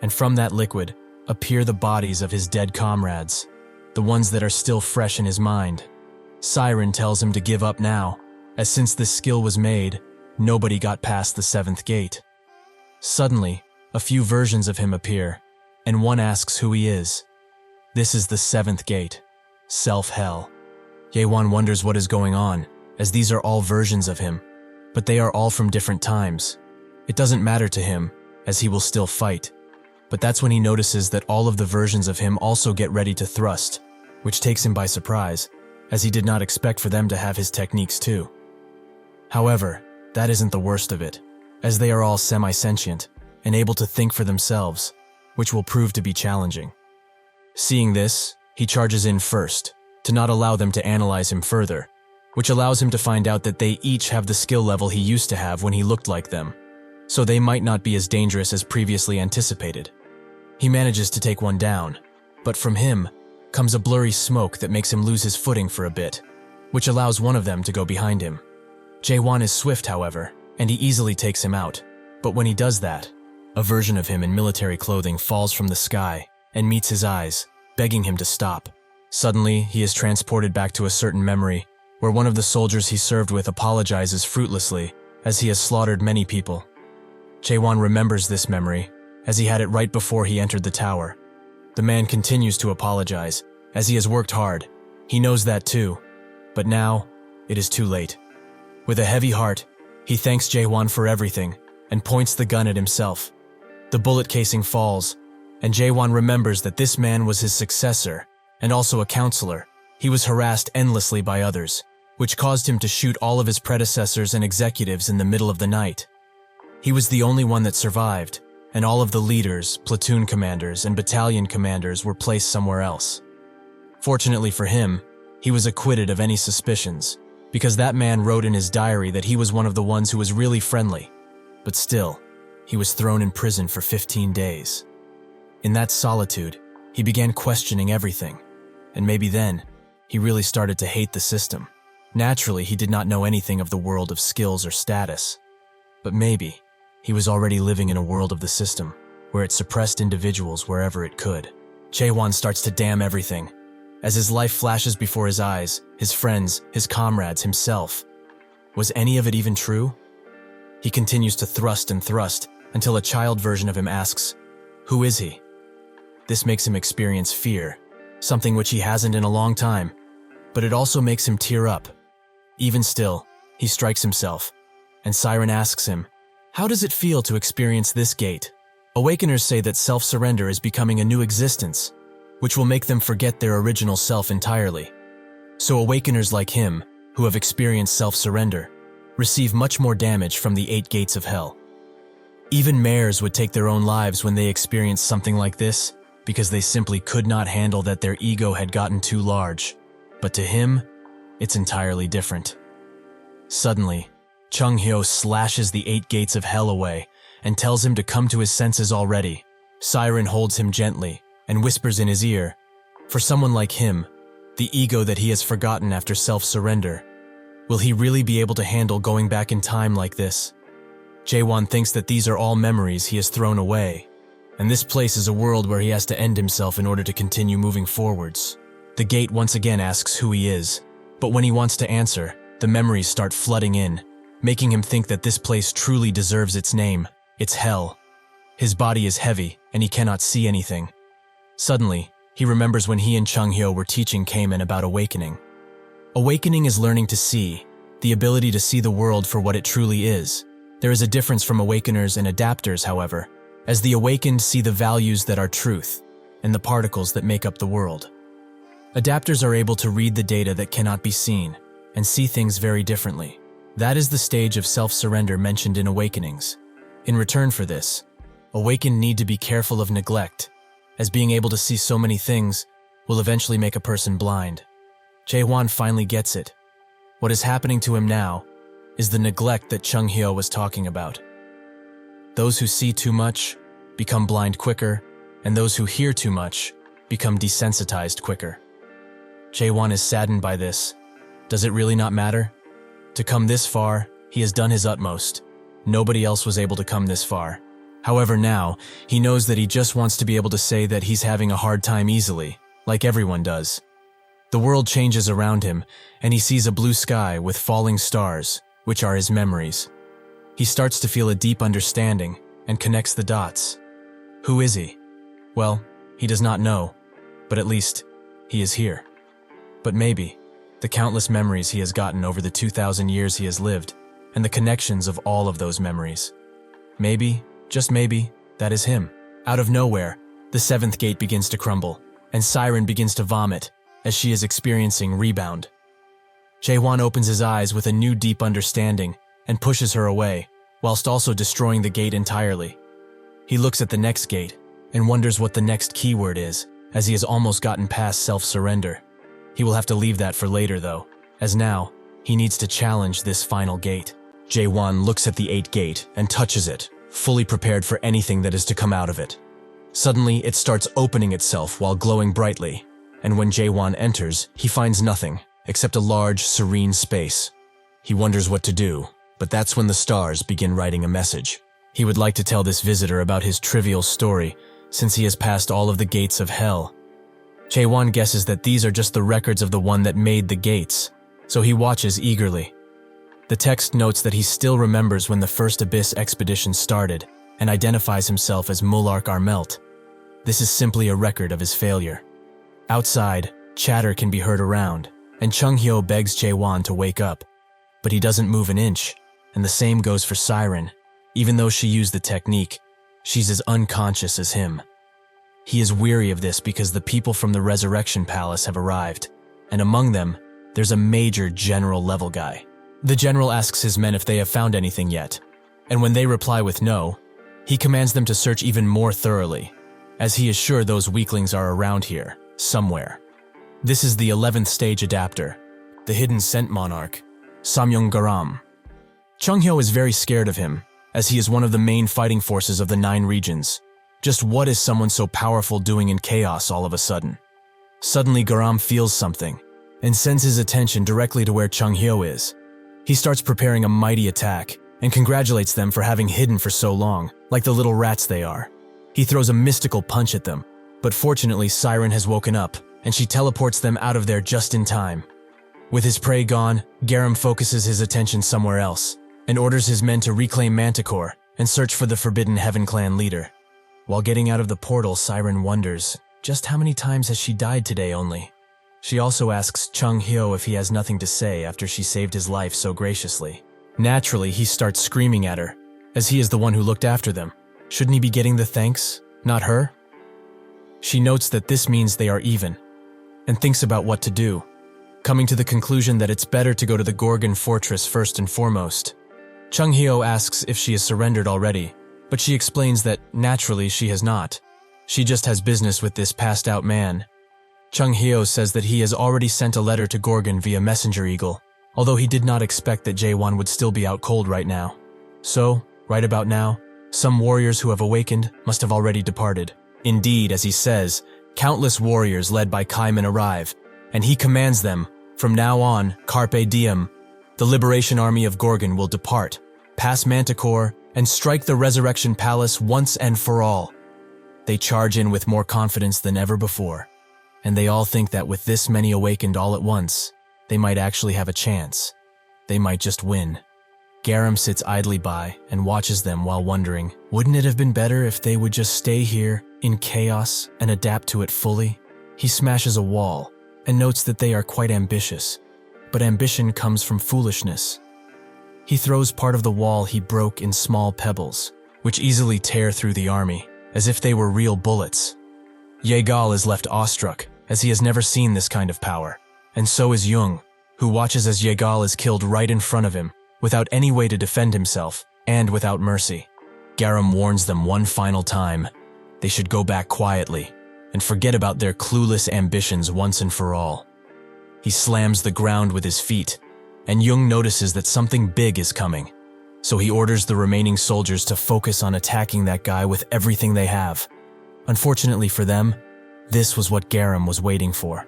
and from that liquid appear the bodies of his dead comrades, the ones that are still fresh in his mind. Siren tells him to give up now, as since this skill was made, nobody got past the 7th gate. Suddenly, a few versions of him appear, and one asks who he is. This is the 7th gate, Self-Hell. Jaehwan wonders what is going on, as these are all versions of him, but they are all from different times. It doesn't matter to him, as he will still fight. But that's when he notices that all of the versions of him also get ready to thrust, which takes him by surprise, as he did not expect for them to have his techniques too. However, that isn't the worst of it, as they are all semi-sentient and able to think for themselves, which will prove to be challenging. Seeing this, he charges in first, to not allow them to analyze him further, which allows him to find out that they each have the skill level he used to have when he looked like them, so they might not be as dangerous as previously anticipated. He manages to take one down, but from him comes a blurry smoke that makes him lose his footing for a bit, which allows one of them to go behind him. Jaehwan is swift, however, and he easily takes him out, but when he does that, a version of him in military clothing falls from the sky and meets his eyes, begging him to stop. Suddenly, he is transported back to a certain memory, where one of the soldiers he served with apologizes fruitlessly, as he has slaughtered many people. Jaehwan remembers this memory, as he had it right before he entered the tower. The man continues to apologize, as he has worked hard. He knows that too, but now, it is too late. With a heavy heart, he thanks Jaehwan for everything, and points the gun at himself. The bullet casing falls, and Jaehwan remembers that this man was his successor, and also a counselor. He was harassed endlessly by others, which caused him to shoot all of his predecessors and executives in the middle of the night. He was the only one that survived, and all of the leaders, platoon commanders, and battalion commanders were placed somewhere else. Fortunately for him, he was acquitted of any suspicions, because that man wrote in his diary that he was one of the ones who was really friendly. But still, he was thrown in prison for 15 days. In that solitude, he began questioning everything, and maybe then, he really started to hate the system. Naturally, he did not know anything of the world of skills or status. But maybe, he was already living in a world of the system, where it suppressed individuals wherever it could. Jaehwan starts to damn everything. As his life flashes before his eyes, his friends, his comrades, himself. Was any of it even true? He continues to thrust and thrust, until a child version of him asks, "Who is he?" This makes him experience fear, something which he hasn't in a long time, but it also makes him tear up. Even still, he strikes himself, and Siren asks him, "How does it feel to experience this gate?" Awakeners say that self-surrender is becoming a new existence, which will make them forget their original self entirely. So awakeners like him, who have experienced self-surrender, receive much more damage from the 8 gates of hell. Even mayors would take their own lives when they experience something like this, because they simply could not handle that their ego had gotten too large. But to him, it's entirely different. Suddenly, Chung-hyo slashes the 8 gates of hell away and tells him to come to his senses already. Siren holds him gently and whispers in his ear, for someone like him, the ego that he has forgotten after self-surrender, will he really be able to handle going back in time like this? Jaehwan thinks that these are all memories he has thrown away, and this place is a world where he has to end himself in order to continue moving forwards. The gate once again asks who he is, but when he wants to answer, the memories start flooding in, making him think that this place truly deserves its name. It's hell. His body is heavy, and he cannot see anything. Suddenly, he remembers when he and Chung-hyo were teaching Kamen about awakening. Awakening is learning to see, the ability to see the world for what it truly is. There is a difference from awakeners and adapters, however, as the awakened see the values that are truth, and the particles that make up the world. Adapters are able to read the data that cannot be seen, and see things very differently. That is the stage of self-surrender mentioned in Awakenings. In return for this, awakened need to be careful of neglect, as being able to see so many things will eventually make a person blind. Jaehwan finally gets it. What is happening to him now is the neglect that Chung-hyo was talking about. Those who see too much become blind quicker, and those who hear too much become desensitized quicker. Jaehwan is saddened by this. Does it really not matter? To come this far, he has done his utmost. Nobody else was able to come this far. However, now, he knows that he just wants to be able to say that he's having a hard time easily, like everyone does. The world changes around him, and he sees a blue sky with falling stars, which are his memories. He starts to feel a deep understanding and connects the dots. Who is he? Well, he does not know, but at least, he is here. But maybe, the countless memories he has gotten over the 2,000 years he has lived, and the connections of all of those memories. Maybe, just maybe, that is him. Out of nowhere, the 7th gate begins to crumble, and Siren begins to vomit, as she is experiencing rebound. Jaehwan opens his eyes with a new deep understanding and pushes her away, whilst also destroying the gate entirely. He looks at the next gate and wonders what the next keyword is, as he has almost gotten past self-surrender. He will have to leave that for later though, as now, he needs to challenge this final gate. Jaehwan looks at the 8th gate and touches it, fully prepared for anything that is to come out of it. Suddenly, it starts opening itself while glowing brightly, and when Jaehwan enters, he finds nothing except a large, serene space. He wonders what to do, but that's when the stars begin writing a message. He would like to tell this visitor about his trivial story, since he has passed all of the gates of hell. Jaehwan guesses that these are just the records of the one that made the gates, so he watches eagerly. The text notes that he still remembers when the first Abyss expedition started and identifies himself as Mulark Armelt. This is simply a record of his failure. Outside, chatter can be heard around, and Chung-hyo begs Jaehwan to wake up, but he doesn't move an inch, and the same goes for Siren. Even though she used the technique, she's as unconscious as him. He is weary of this because the people from the Resurrection Palace have arrived, and among them, there's a major general-level guy. The general asks his men if they have found anything yet, and when they reply with no, he commands them to search even more thoroughly, as he is sure those weaklings are around here, somewhere. This is the 11th stage adapter, the hidden scent monarch, Samyong Garam. Chung-hyo is very scared of him, as he is one of the main fighting forces of the 9 regions. Just what is someone so powerful doing in chaos all of a sudden? Suddenly Garam feels something, and sends his attention directly to where Chung-hyo is. He starts preparing a mighty attack, and congratulates them for having hidden for so long, like the little rats they are. He throws a mystical punch at them, but fortunately Siren has woken up, and she teleports them out of there just in time. With his prey gone, Garam focuses his attention somewhere else, and orders his men to reclaim Manticore and search for the Forbidden Heaven clan leader. While getting out of the portal, Siren wonders, just how many times has she died today only? She also asks Chung-hyo if he has nothing to say after she saved his life so graciously. Naturally, he starts screaming at her, as he is the one who looked after them. Shouldn't he be getting the thanks, not her? She notes that this means they are even, and thinks about what to do, coming to the conclusion that it's better to go to the Gorgon Fortress first and foremost. Chung-hyo asks if she has surrendered already, but she explains that, naturally, she has not. She just has business with this passed-out man. Chung-hyo says that he has already sent a letter to Gorgon via Messenger Eagle, although he did not expect that Jaehwan would still be out cold right now. So, right about now, some warriors who have awakened must have already departed. Indeed, as he says, countless warriors led by Kaiman arrive, and he commands them, from now on, Carpe Diem, the Liberation Army of Gorgon will depart, pass Manticore, and strike the Resurrection Palace once and for all. They charge in with more confidence than ever before, and they all think that with this many awakened all at once, they might actually have a chance. They might just win. Garam sits idly by and watches them while wondering, wouldn't it have been better if they would just stay here, in chaos, and adapt to it fully? He smashes a wall, and notes that they are quite ambitious, but ambition comes from foolishness. He throws part of the wall he broke in small pebbles, which easily tear through the army, as if they were real bullets. Yegal is left awestruck, as he has never seen this kind of power, and so is Jung, who watches as Yegal is killed right in front of him, without any way to defend himself, and without mercy. Garam warns them one final time. They should go back quietly, and forget about their clueless ambitions once and for all. He slams the ground with his feet, and Jung notices that something big is coming, so he orders the remaining soldiers to focus on attacking that guy with everything they have. Unfortunately for them, this was what Garam was waiting for.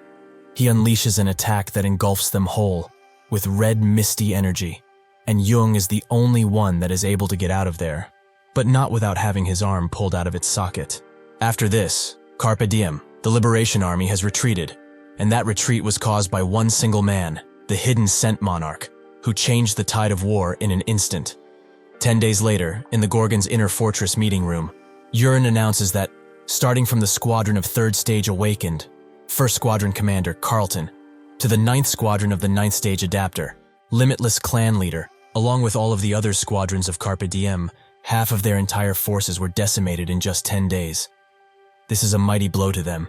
He unleashes an attack that engulfs them whole, with red misty energy, and Jung is the only one that is able to get out of there, but not without having his arm pulled out of its socket. After this, Carpe Diem, the Liberation Army, has retreated, and that retreat was caused by one single man, the hidden scent monarch, who changed the tide of war in an instant. 10 days later, in the Gorgon's inner fortress meeting room, Urin announces that, starting from the squadron of 3rd stage awakened, 1st Squadron Commander Carlton, to the 9th Squadron of the 9th stage adapter, Limitless clan leader, along with all of the other squadrons of Carpe Diem, half of their entire forces were decimated in just 10 days. This is a mighty blow to them,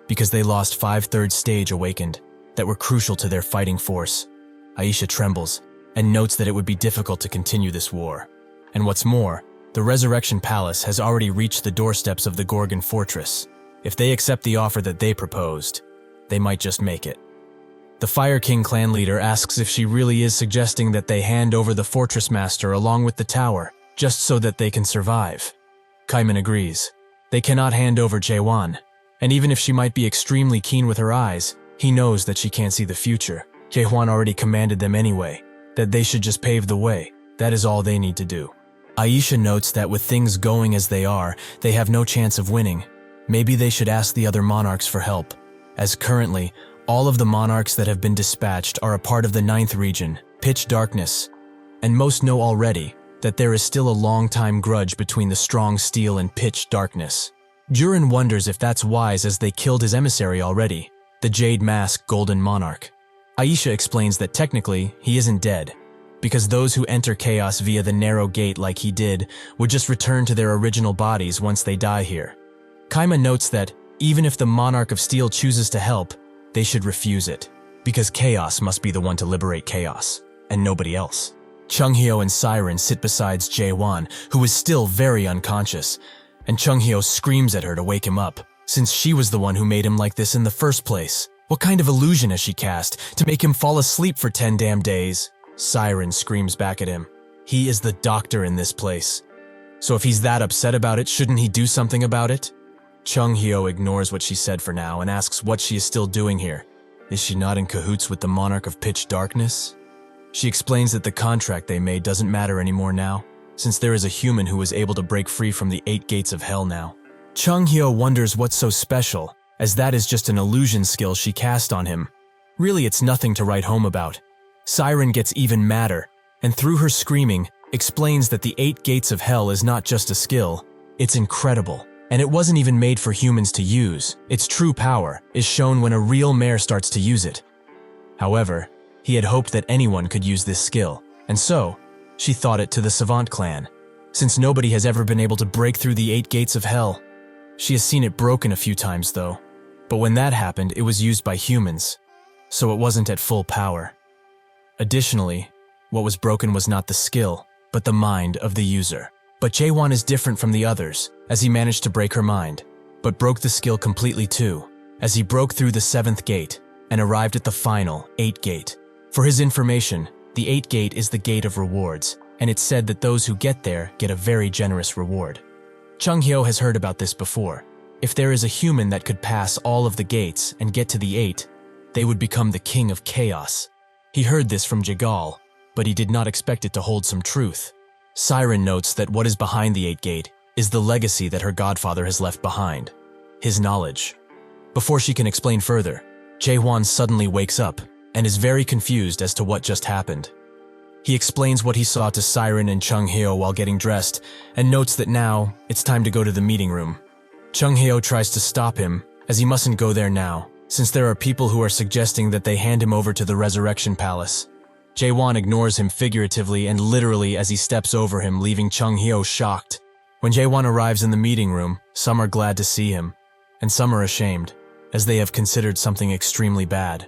because they lost 5 3rd stage awakened that were crucial to their fighting force. Aisha trembles and notes that it would be difficult to continue this war. And what's more, the Resurrection Palace has already reached the doorsteps of the Gorgon Fortress. If they accept the offer that they proposed, they might just make it. The Fire King clan leader asks if she really is suggesting that they hand over the fortress master along with the tower, just so that they can survive. Kaiman agrees. They cannot hand over Jaehwan, and even if she might be extremely keen with her eyes, he knows that she can't see the future. Jaehwan already commanded them anyway, that they should just pave the way. That is all they need to do. Aisha notes that with things going as they are, they have no chance of winning. Maybe they should ask the other monarchs for help, as currently, all of the monarchs that have been dispatched are a part of the 9th region, Pitch Darkness, and most know already that there is still a long-time grudge between the Strong Steel and Pitch Darkness. Jurin wonders if that's wise as they killed his emissary already, the Jade Mask Golden Monarch. Aisha explains that technically he isn't dead, because those who enter chaos via the narrow gate like he did would just return to their original bodies once they die here. Kaima notes that even if the Monarch of Steel chooses to help, they should refuse it, because chaos must be the one to liberate chaos, and nobody else. Chunghyo and Siren sit beside Jaehwan, who is still very unconscious, and Chunghyo screams at her to wake him up, since she was the one who made him like this in the first place. What kind of illusion has she cast to make him fall asleep for 10 damn days? Siren screams back at him. He is the doctor in this place. So if he's that upset about it, shouldn't he do something about it? Chunghyo ignores what she said for now and asks what she is still doing here. Is she not in cahoots with the Monarch of Pitch Darkness? She explains that the contract they made doesn't matter anymore now, since there is a human who is able to break free from the 8 gates of hell now. Chunghyo wonders what's so special, as that is just an illusion skill she cast on him. Really, it's nothing to write home about. Siren gets even madder, and through her screaming, explains that the 8 gates of hell is not just a skill, it's incredible. And it wasn't even made for humans to use. Its true power is shown when a real mare starts to use it. However, he had hoped that anyone could use this skill, and so, she thought it to the Savant clan, since nobody has ever been able to break through the 8 gates of hell. She has seen it broken a few times though, but when that happened, it was used by humans, so it wasn't at full power. Additionally, what was broken was not the skill, but the mind of the user. But Jaehwan is different from the others, as he managed to break her mind, but broke the skill completely too, as he broke through the 7th gate and arrived at the final 8 gate. For his information, the 8 gate is the gate of rewards, and it's said that those who get there get a very generous reward. Chunghyo has heard about this before. If there is a human that could pass all of the gates and get to the 8, they would become the king of chaos. He heard this from Jagal, but he did not expect it to hold some truth. Siren notes that what is behind the 8 gate is the legacy that her godfather has left behind, his knowledge. Before she can explain further, Jaehwan suddenly wakes up and is very confused as to what just happened. He explains what he saw to Siren and Chunghyo while getting dressed and notes that now it's time to go to the meeting room. Chunghyo tries to stop him, as he mustn't go there now, since there are people who are suggesting that they hand him over to the Resurrection Palace. Jaehwan ignores him figuratively and literally as he steps over him, leaving Chunghyo shocked. When Jaehwan arrives in the meeting room, some are glad to see him, and some are ashamed, as they have considered something extremely bad.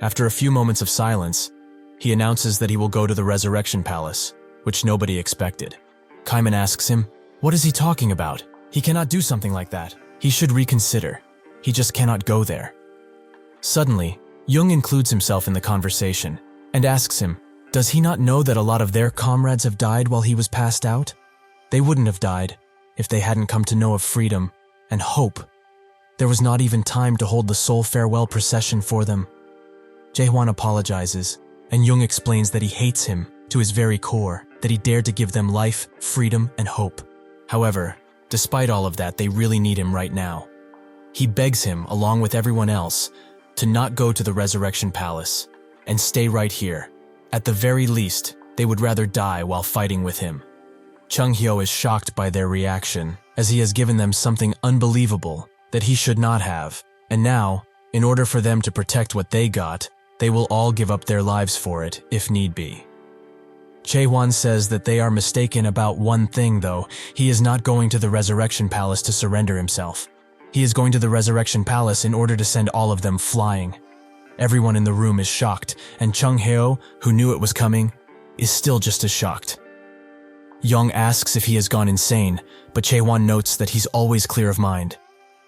After a few moments of silence, he announces that he will go to the Resurrection Palace, which nobody expected. Kaiman asks him, what is he talking about? He cannot do something like that. He should reconsider. He just cannot go there. Suddenly, Jung includes himself in the conversation and asks him, does he not know that a lot of their comrades have died while he was passed out? They wouldn't have died if they hadn't come to know of freedom and hope. There was not even time to hold the soul farewell procession for them. Jaehwan apologizes, and Jung explains that he hates him to his very core, that he dared to give them life, freedom, and hope. However, despite all of that, they really need him right now. He begs him, along with everyone else, to not go to the Resurrection Palace and stay right here. At the very least, they would rather die while fighting with him. Chunghyo is shocked by their reaction, as he has given them something unbelievable that he should not have, and now, in order for them to protect what they got, they will all give up their lives for it, if need be. Jaehwan says that they are mistaken about one thing though. He is not going to the Resurrection Palace to surrender himself. He is going to the Resurrection Palace in order to send all of them flying. Everyone in the room is shocked, and Chung Heo, who knew it was coming, is still just as shocked. Young asks if he has gone insane, but Jaehwan notes that he's always clear of mind.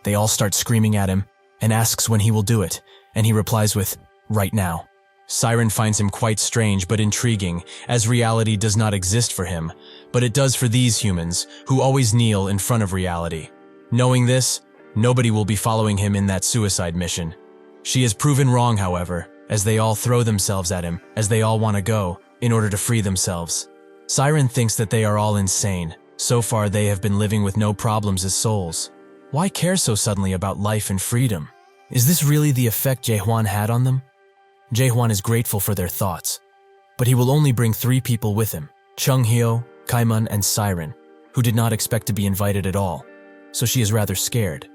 They all start screaming at him, and asks when he will do it, and he replies with, "Right now." Siren finds him quite strange but intriguing, as reality does not exist for him, but it does for these humans, who always kneel in front of reality. Knowing this, nobody will be following him in that suicide mission. She is proven wrong, however, as they all throw themselves at him, as they all want to go, in order to free themselves. Siren thinks that they are all insane. So far they have been living with no problems as souls. Why care so suddenly about life and freedom? Is this really the effect Jaehwan had on them? Jaehwan is grateful for their thoughts, but he will only bring 3 people with him, Chung Heo, Kaiman, and Siren, who did not expect to be invited at all, so she is rather scared.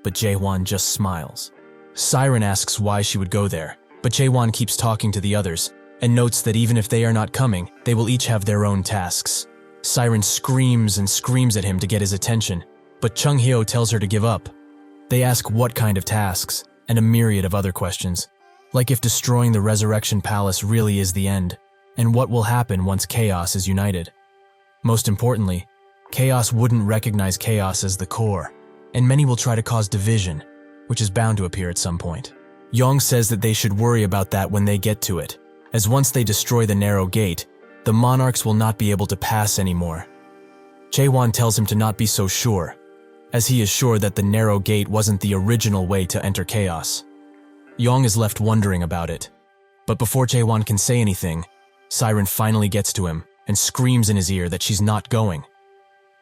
But Jaehwan just smiles. Siren asks why she would go there, but Jaehwan keeps talking to the others, and notes that even if they are not coming, they will each have their own tasks. Siren screams and screams at him to get his attention, but Chung Heo tells her to give up. They ask what kind of tasks, and a myriad of other questions, like if destroying the Resurrection Palace really is the end, and what will happen once Chaos is united. Most importantly, Chaos wouldn't recognize Chaos as the core, and many will try to cause division, which is bound to appear at some point. Yong says that they should worry about that when they get to it, as once they destroy the narrow gate, the monarchs will not be able to pass anymore. Jaehwan tells him to not be so sure, as he is sure that the narrow gate wasn't the original way to enter Chaos. Yong is left wondering about it, but before Jaehwan can say anything, Siren finally gets to him and screams in his ear that she's not going.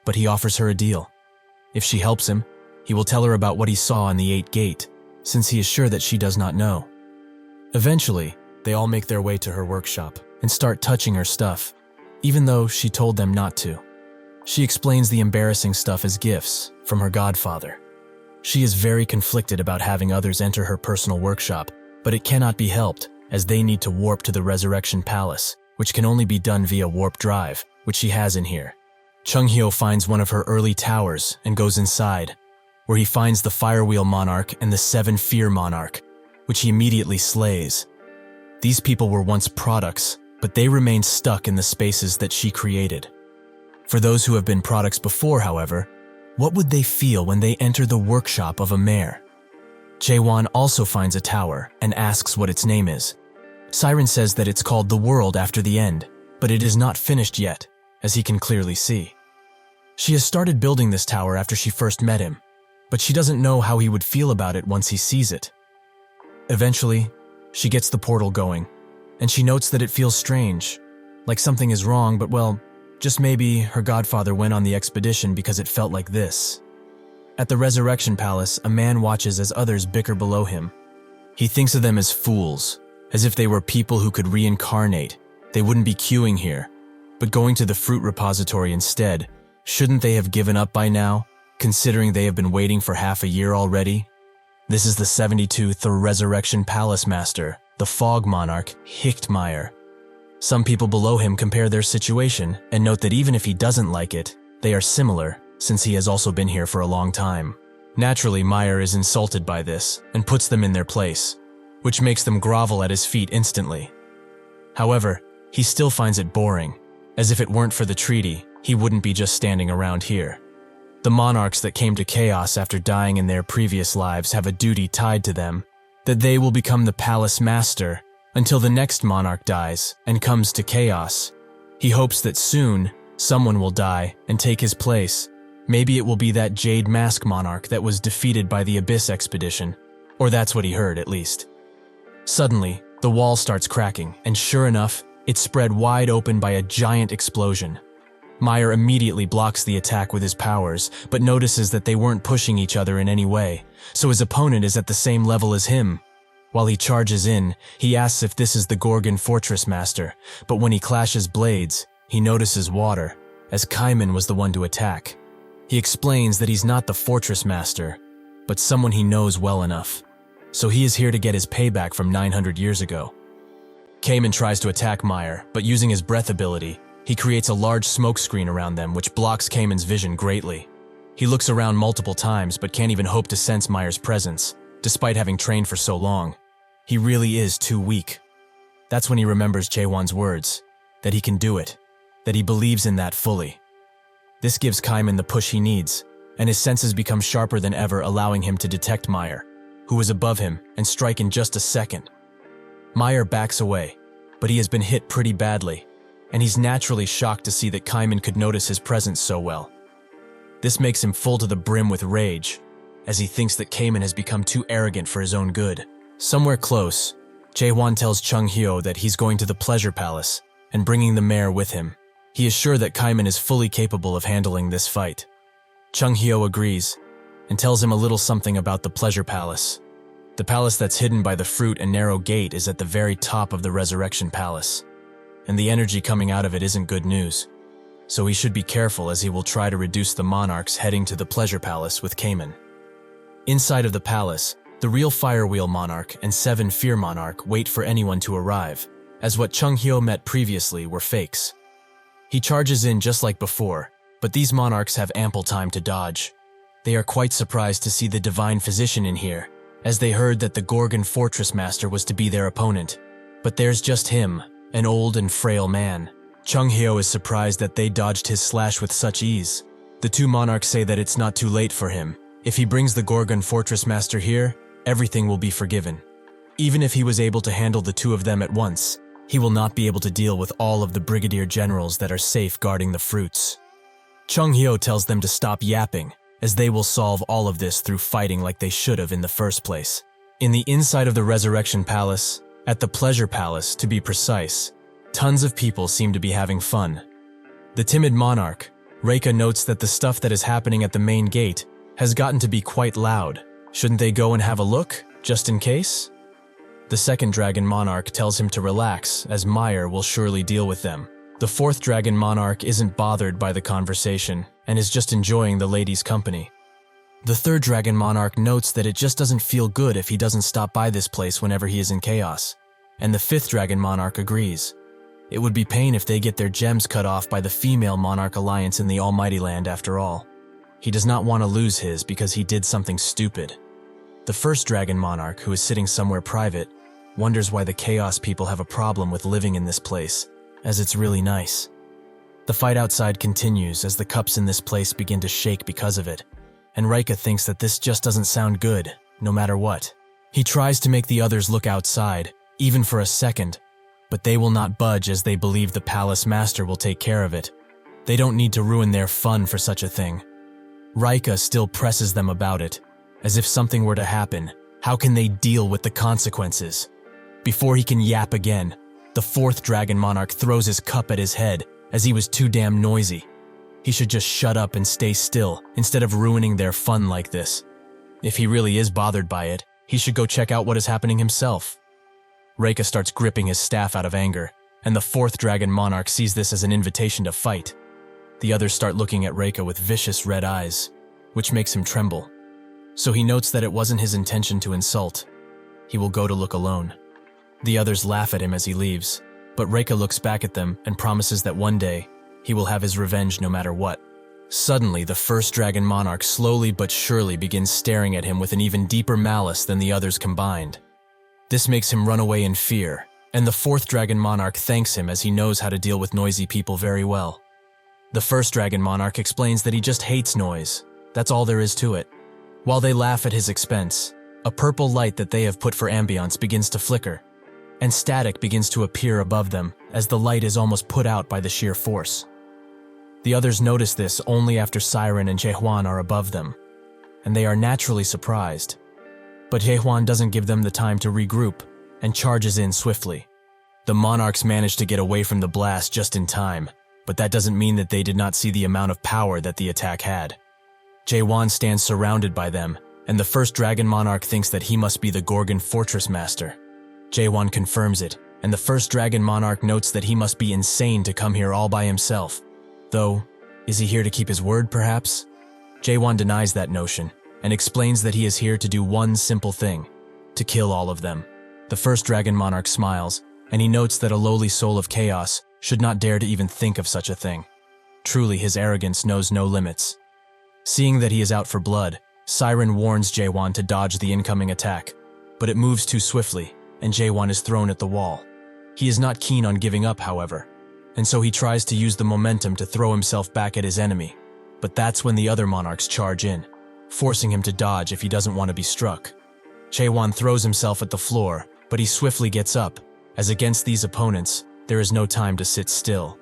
But he offers her a deal. If she helps him, he will tell her about what he saw on the 8th gate, since he is sure that she does not know. Eventually, they all make their way to her workshop and start touching her stuff, even though she told them not to. She explains the embarrassing stuff as gifts from her godfather. She is very conflicted about having others enter her personal workshop, but it cannot be helped, as they need to warp to the Resurrection Palace, which can only be done via warp drive, which she has in here. Chung Heo finds one of her early towers and goes inside, where he finds the Firewheel Monarch and the 7 Fear Monarch, which he immediately slays. These people were once products, but they remain stuck in the spaces that she created. For those who have been products before, however, what would they feel when they enter the workshop of a mayor? Jaehwan also finds a tower and asks what its name is. Siren says that it's called the World after the end, but it is not finished yet, as he can clearly see. She has started building this tower after she first met him, but she doesn't know how he would feel about it once he sees it. Eventually, she gets the portal going, and she notes that it feels strange, like something is wrong, but well, just maybe her godfather went on the expedition because it felt like this. At the Resurrection Palace, a man watches as others bicker below him. He thinks of them as fools, as if they were people who could reincarnate. They wouldn't be queuing here, but going to the fruit repository instead. Shouldn't they have given up by now, considering they have been waiting for half a year already? This is the 72th Resurrection Palace Master, the Fog Monarch, Hichtmeyer. Some people below him compare their situation and note that even if he doesn't like it, they are similar, since he has also been here for a long time. Naturally, Meyer is insulted by this and puts them in their place, which makes them grovel at his feet instantly. However, he still finds it boring, as if it weren't for the treaty, he wouldn't be just standing around here. The monarchs that came to Chaos after dying in their previous lives have a duty tied to them, that they will become the palace master until the next monarch dies and comes to Chaos. He hopes that soon, someone will die and take his place. Maybe it will be that Jade Mask monarch that was defeated by the Abyss expedition, or that's what he heard at least. Suddenly, the wall starts cracking, and sure enough, it's spread wide open by a giant explosion. Meyer immediately blocks the attack with his powers, but notices that they weren't pushing each other in any way, so his opponent is at the same level as him. While he charges in, he asks if this is the Gorgon Fortress Master, but when he clashes blades, he notices water, as Kaiman was the one to attack. He explains that he's not the Fortress Master, but someone he knows well enough, so he is here to get his payback from 900 years ago. Kaiman tries to attack Meyer, but using his breath ability, he creates a large smoke screen around them which blocks Kaiman's vision greatly. He looks around multiple times but can't even hope to sense Meyer's presence, despite having trained for so long. He really is too weak. That's when he remembers Jaehwan's words, that he can do it, that he believes in that fully. This gives Kaiman the push he needs, and his senses become sharper than ever, allowing him to detect Meyer, who was above him, and strike in just a second. Meyer backs away, but he has been hit pretty badly, and he's naturally shocked to see that Kaiman could notice his presence so well. This makes him full to the brim with rage, as he thinks that Kaiman has become too arrogant for his own good. Somewhere close, Jaehwan tells Chung Hyo that he's going to the pleasure palace and bringing the mayor with him. He is sure that Kaiman is fully capable of handling this fight. Chung Hyo agrees and tells him a little something about the pleasure palace. The palace that's hidden by the fruit and narrow gate is at the very top of the resurrection palace, and the energy coming out of it isn't good news. So he should be careful, as he will try to reduce the monarchs heading to the pleasure palace with Kaiman. Inside of the palace, the real Firewheel Monarch and 7 Fear Monarch wait for anyone to arrive, as what Chung Hyo met previously were fakes. He charges in just like before, but these monarchs have ample time to dodge. They are quite surprised to see the divine physician in here, as they heard that the Gorgon Fortress master was to be their opponent. But there's just him, an old and frail man. Chung Hyo is surprised that they dodged his slash with such ease. The 2 monarchs say that it's not too late for him. If he brings the Gorgon Fortress master here, everything will be forgiven. Even if he was able to handle the 2 of them at once, he will not be able to deal with all of the brigadier generals that are safeguarding the fruits. Chung Hyo tells them to stop yapping, as they will solve all of this through fighting like they should have in the first place. In the inside of the Resurrection Palace, at the Pleasure Palace to be precise, tons of people seem to be having fun. The timid monarch, Reika, notes that the stuff that is happening at the main gate has gotten to be quite loud. Shouldn't they go and have a look, just in case? The second dragon monarch tells him to relax, as Meyer will surely deal with them. The 4th dragon monarch isn't bothered by the conversation and is just enjoying the lady's company. The 3rd dragon monarch notes that it just doesn't feel good if he doesn't stop by this place whenever he is in chaos, and the 5th dragon monarch agrees. It would be pain if they get their gems cut off by the female monarch alliance in the Almighty Land after all. He does not want to lose his because he did something stupid. The 1st dragon monarch, who is sitting somewhere private, wonders why the chaos people have a problem with living in this place, as it's really nice. The fight outside continues as the cups in this place begin to shake because of it, and Reika thinks that this just doesn't sound good, no matter what. He tries to make the others look outside, even for a second, but they will not budge as they believe the palace master will take care of it. They don't need to ruin their fun for such a thing. Reika still presses them about it, as if something were to happen, how can they deal with the consequences? Before he can yap again, the 4th dragon monarch throws his cup at his head as he was too damn noisy. He should just shut up and stay still instead of ruining their fun like this. If he really is bothered by it, he should go check out what is happening himself. Reika starts gripping his staff out of anger, and the 4th dragon monarch sees this as an invitation to fight. The others start looking at Reika with vicious red eyes, which makes him tremble. So he notes that it wasn't his intention to insult. He will go to look alone. The others laugh at him as he leaves, but Reika looks back at them and promises that one day, he will have his revenge no matter what. Suddenly, the 1st dragon monarch slowly but surely begins staring at him with an even deeper malice than the others combined. This makes him run away in fear, and the 4th dragon monarch thanks him as he knows how to deal with noisy people very well. The 1st dragon monarch explains that he just hates noise. That's all there is to it. While they laugh at his expense, a purple light that they have put for ambience begins to flicker, and static begins to appear above them as the light is almost put out by the sheer force. The others notice this only after Siren and Jaehwan are above them, and they are naturally surprised. But Jaehwan doesn't give them the time to regroup and charges in swiftly. The monarchs manage to get away from the blast just in time, but that doesn't mean that they did not see the amount of power that the attack had. Jaehwan stands surrounded by them, and the 1st dragon monarch thinks that he must be the Gorgon Fortress master. Jaehwan confirms it, and the 1st dragon monarch notes that he must be insane to come here all by himself. Though, is he here to keep his word, perhaps? Jaehwan denies that notion, and explains that he is here to do one simple thing, to kill all of them. The 1st dragon monarch smiles, and he notes that a lowly soul of chaos should not dare to even think of such a thing. Truly, his arrogance knows no limits. Seeing that he is out for blood, Siren warns Jaehwan to dodge the incoming attack, but it moves too swiftly, and Jaehwan is thrown at the wall. He is not keen on giving up, however, and so he tries to use the momentum to throw himself back at his enemy. But that's when the other monarchs charge in, forcing him to dodge if he doesn't want to be struck. Jaehwan throws himself at the floor, but he swiftly gets up, as against these opponents, there is no time to sit still.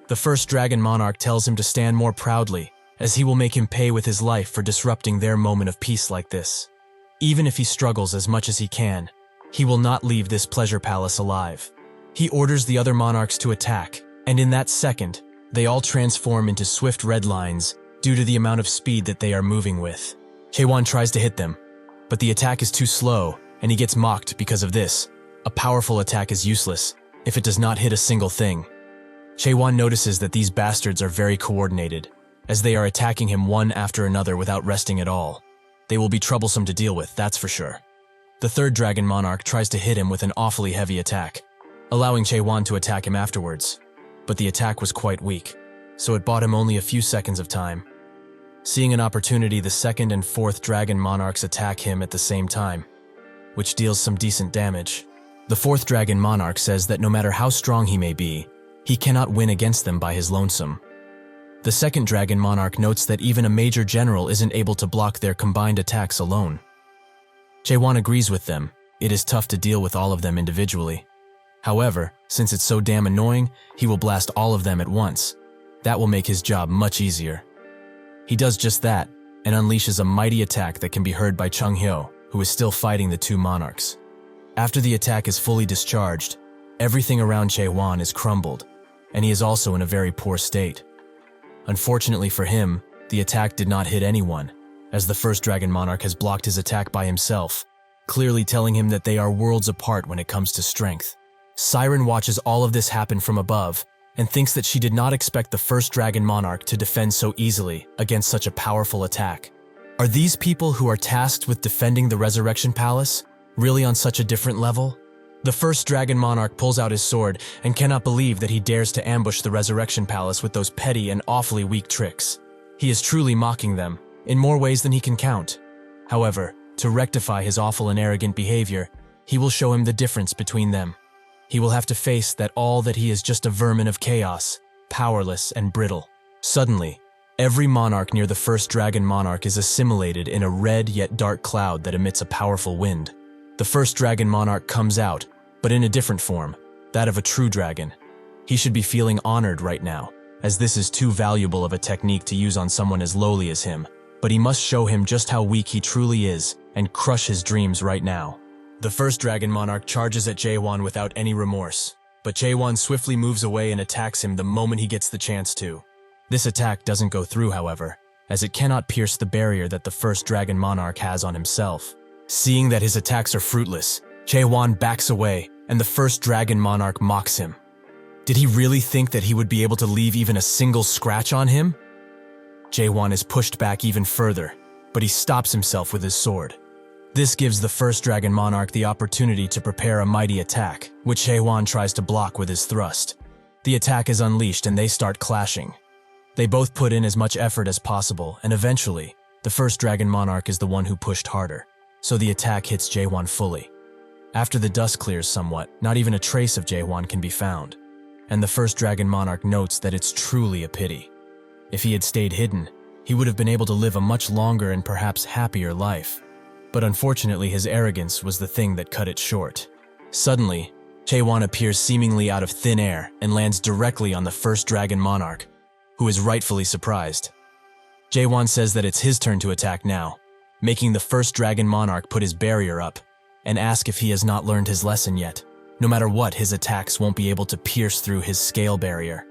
The first dragon monarch tells him to stand more proudly, as he will make him pay with his life for disrupting their moment of peace like this. Even if he struggles as much as he can, he will not leave this pleasure palace alive. He orders the other monarchs to attack, and in that second, they all transform into swift red lines due to the amount of speed that they are moving with. Jaehwan tries to hit them, but the attack is too slow, and he gets mocked because of this. A powerful attack is useless if it does not hit a single thing. Jaehwan notices that these bastards are very coordinated, as they are attacking him one after another without resting at all. They will be troublesome to deal with, that's for sure. The third dragon monarch tries to hit him with an awfully heavy attack, allowing Jaehwan to attack him afterwards. But the attack was quite weak, so it bought him only a few seconds of time. Seeing an opportunity, the second and fourth dragon monarchs attack him at the same time, which deals some decent damage. The fourth dragon monarch says that no matter how strong he may be, he cannot win against them by his lonesome. The second dragon monarch notes that even a major general isn't able to block their combined attacks alone. Jaehwan agrees with them. It is tough to deal with all of them individually. However, since it's so damn annoying, he will blast all of them at once. That will make his job much easier. He does just that, and unleashes a mighty attack that can be heard by Chunghyo, who is still fighting the two monarchs. After the attack is fully discharged, everything around Jaehwan is crumbled, and he is also in a very poor state. Unfortunately for him, the attack did not hit anyone, as the first dragon monarch has blocked his attack by himself, clearly telling him that they are worlds apart when it comes to strength. Siren watches all of this happen from above, and thinks that she did not expect the first dragon monarch to defend so easily against such a powerful attack. Are these people who are tasked with defending the Resurrection Palace really on such a different level? The first dragon monarch pulls out his sword and cannot believe that he dares to ambush the Resurrection Palace with those petty and awfully weak tricks. He is truly mocking them, in more ways than he can count. However, to rectify his awful and arrogant behavior, he will show him the difference between them. He will have to face that all that he is just a vermin of chaos, powerless and brittle. Suddenly, every monarch near the first dragon monarch is assimilated in a red yet dark cloud that emits a powerful wind. The first dragon monarch comes out, but in a different form, that of a true dragon. He should be feeling honored right now, as this is too valuable of a technique to use on someone as lowly as him, but he must show him just how weak he truly is and crush his dreams right now. The first dragon monarch charges at Jaehwan without any remorse, but Jaehwan swiftly moves away and attacks him the moment he gets the chance to. This attack doesn't go through, however, as it cannot pierce the barrier that the first dragon monarch has on himself. Seeing that his attacks are fruitless, Jaehwan backs away, and the first dragon monarch mocks him. Did he really think that he would be able to leave even a single scratch on him? Jaehwan is pushed back even further, but he stops himself with his sword. This gives the first dragon monarch the opportunity to prepare a mighty attack, which Jaehwan tries to block with his thrust. The attack is unleashed and they start clashing. They both put in as much effort as possible, and eventually, the first dragon monarch is the one who pushed harder, so the attack hits Jaehwan fully. After the dust clears somewhat, not even a trace of Jaehwan can be found, and the first dragon monarch notes that it's truly a pity. If he had stayed hidden, he would have been able to live a much longer and perhaps happier life. But unfortunately, his arrogance was the thing that cut it short. Suddenly, Jaehwan appears seemingly out of thin air and lands directly on the first dragon monarch, who is rightfully surprised. Jaehwan says that it's his turn to attack now, making the first dragon monarch put his barrier up and ask if he has not learned his lesson yet. No matter what, his attacks won't be able to pierce through his scale barrier.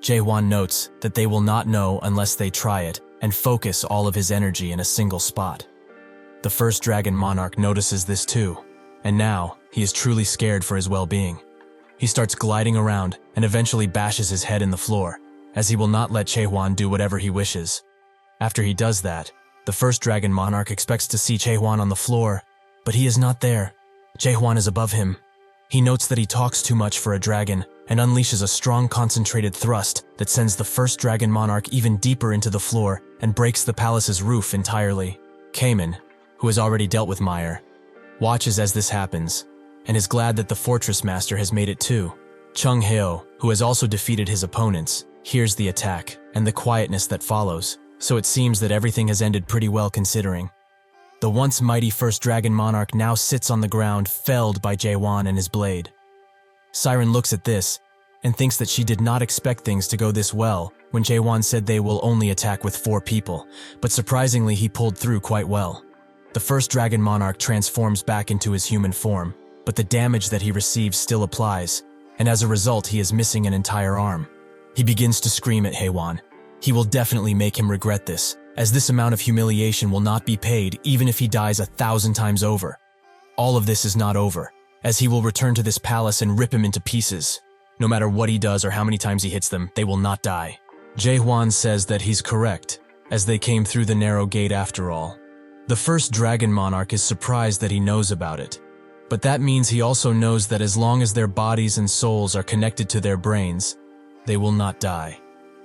Jaehwan notes that they will not know unless they try it and focus all of his energy in a single spot. The first dragon monarch notices this too, and now he is truly scared for his well-being. He starts gliding around and eventually bashes his head in the floor, as he will not let Jaehwan do whatever he wishes. After he does that, the first dragon monarch expects to see Jaehwan on the floor, but he is not there. Jaehwan is above him. He notes that he talks too much for a dragon and unleashes a strong concentrated thrust that sends the first dragon monarch even deeper into the floor and breaks the palace's roof entirely. Cayman, who has already dealt with Meyer, watches as this happens, and is glad that the fortress master has made it too. Chung Heo, who has also defeated his opponents, hears the attack and the quietness that follows, so it seems that everything has ended pretty well considering. The once mighty first dragon monarch now sits on the ground, felled by Jaehwan and his blade. Siren looks at this and thinks that she did not expect things to go this well when Jaehwan said they will only attack with 4 people, but surprisingly he pulled through quite well. The first dragon monarch transforms back into his human form, but the damage that he receives still applies, and as a result he is missing an entire arm. He begins to scream at Jaehwan. He will definitely make him regret this, as this amount of humiliation will not be paid even if he dies 1,000 times over. All of this is not over, as he will return to this palace and rip him into pieces. No matter what he does or how many times he hits them, they will not die. Jaehwan says that he's correct, as they came through the narrow gate after all. The first dragon monarch is surprised that he knows about it, but that means he also knows that as long as their bodies and souls are connected to their brains, they will not die,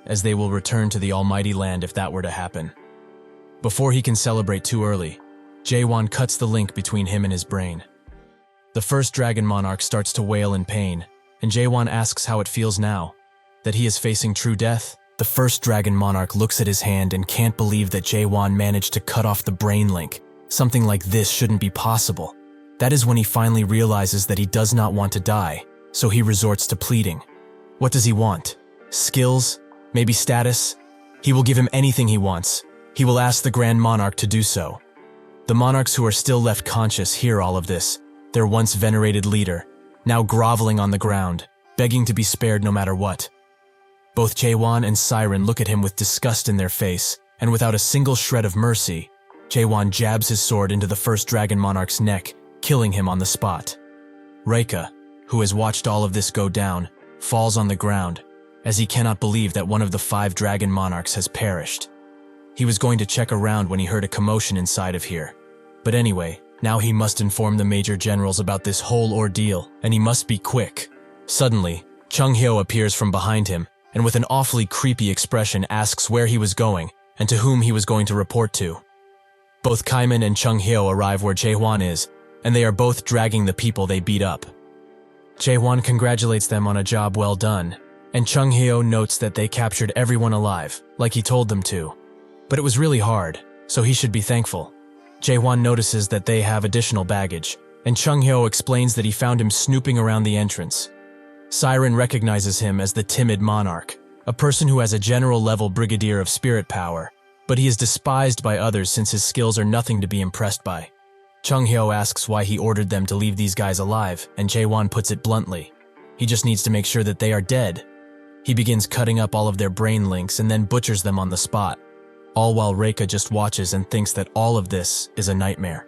as they will return to the almighty land if that were to happen. Before he can celebrate too early, Jaehwan cuts the link between him and his brain. The first dragon monarch starts to wail in pain, and Jaehwan asks how it feels now, that he is facing true death. The first dragon monarch looks at his hand and can't believe that Jaehwan managed to cut off the brain link. Something like this shouldn't be possible. That is when he finally realizes that he does not want to die, so he resorts to pleading. What does he want? Skills? Maybe status? He will give him anything he wants. He will ask the Grand Monarch to do so. The monarchs who are still left conscious hear all of this, their once venerated leader, now groveling on the ground, begging to be spared no matter what. Both Jaehwan and Siren look at him with disgust in their face, and without a single shred of mercy, Jaehwan jabs his sword into the first dragon monarch's neck, killing him on the spot. Reika, who has watched all of this go down, falls on the ground, as he cannot believe that one of the 5 dragon monarchs has perished. He was going to check around when he heard a commotion inside of here. But anyway, now he must inform the major generals about this whole ordeal, and he must be quick. Suddenly, Chung Hyo appears from behind him, and with an awfully creepy expression asks where he was going and to whom he was going to report to. Both Kaiman and Chung Hyo arrive where Jaehwan is, and they are both dragging the people they beat up. Jaehwan congratulates them on a job well done, and Chung Hyo notes that they captured everyone alive, like he told them to. But it was really hard, so he should be thankful. Jaehwan notices that they have additional baggage, and Chung Hyo explains that he found him snooping around the entrance. Siren recognizes him as the timid monarch, a person who has a general-level brigadier of spirit power, but he is despised by others since his skills are nothing to be impressed by. Chung Hyo asks why he ordered them to leave these guys alive, and Jaehwan puts it bluntly. He just needs to make sure that they are dead. He begins cutting up all of their brain links and then butchers them on the spot, all while Reika just watches and thinks that all of this is a nightmare.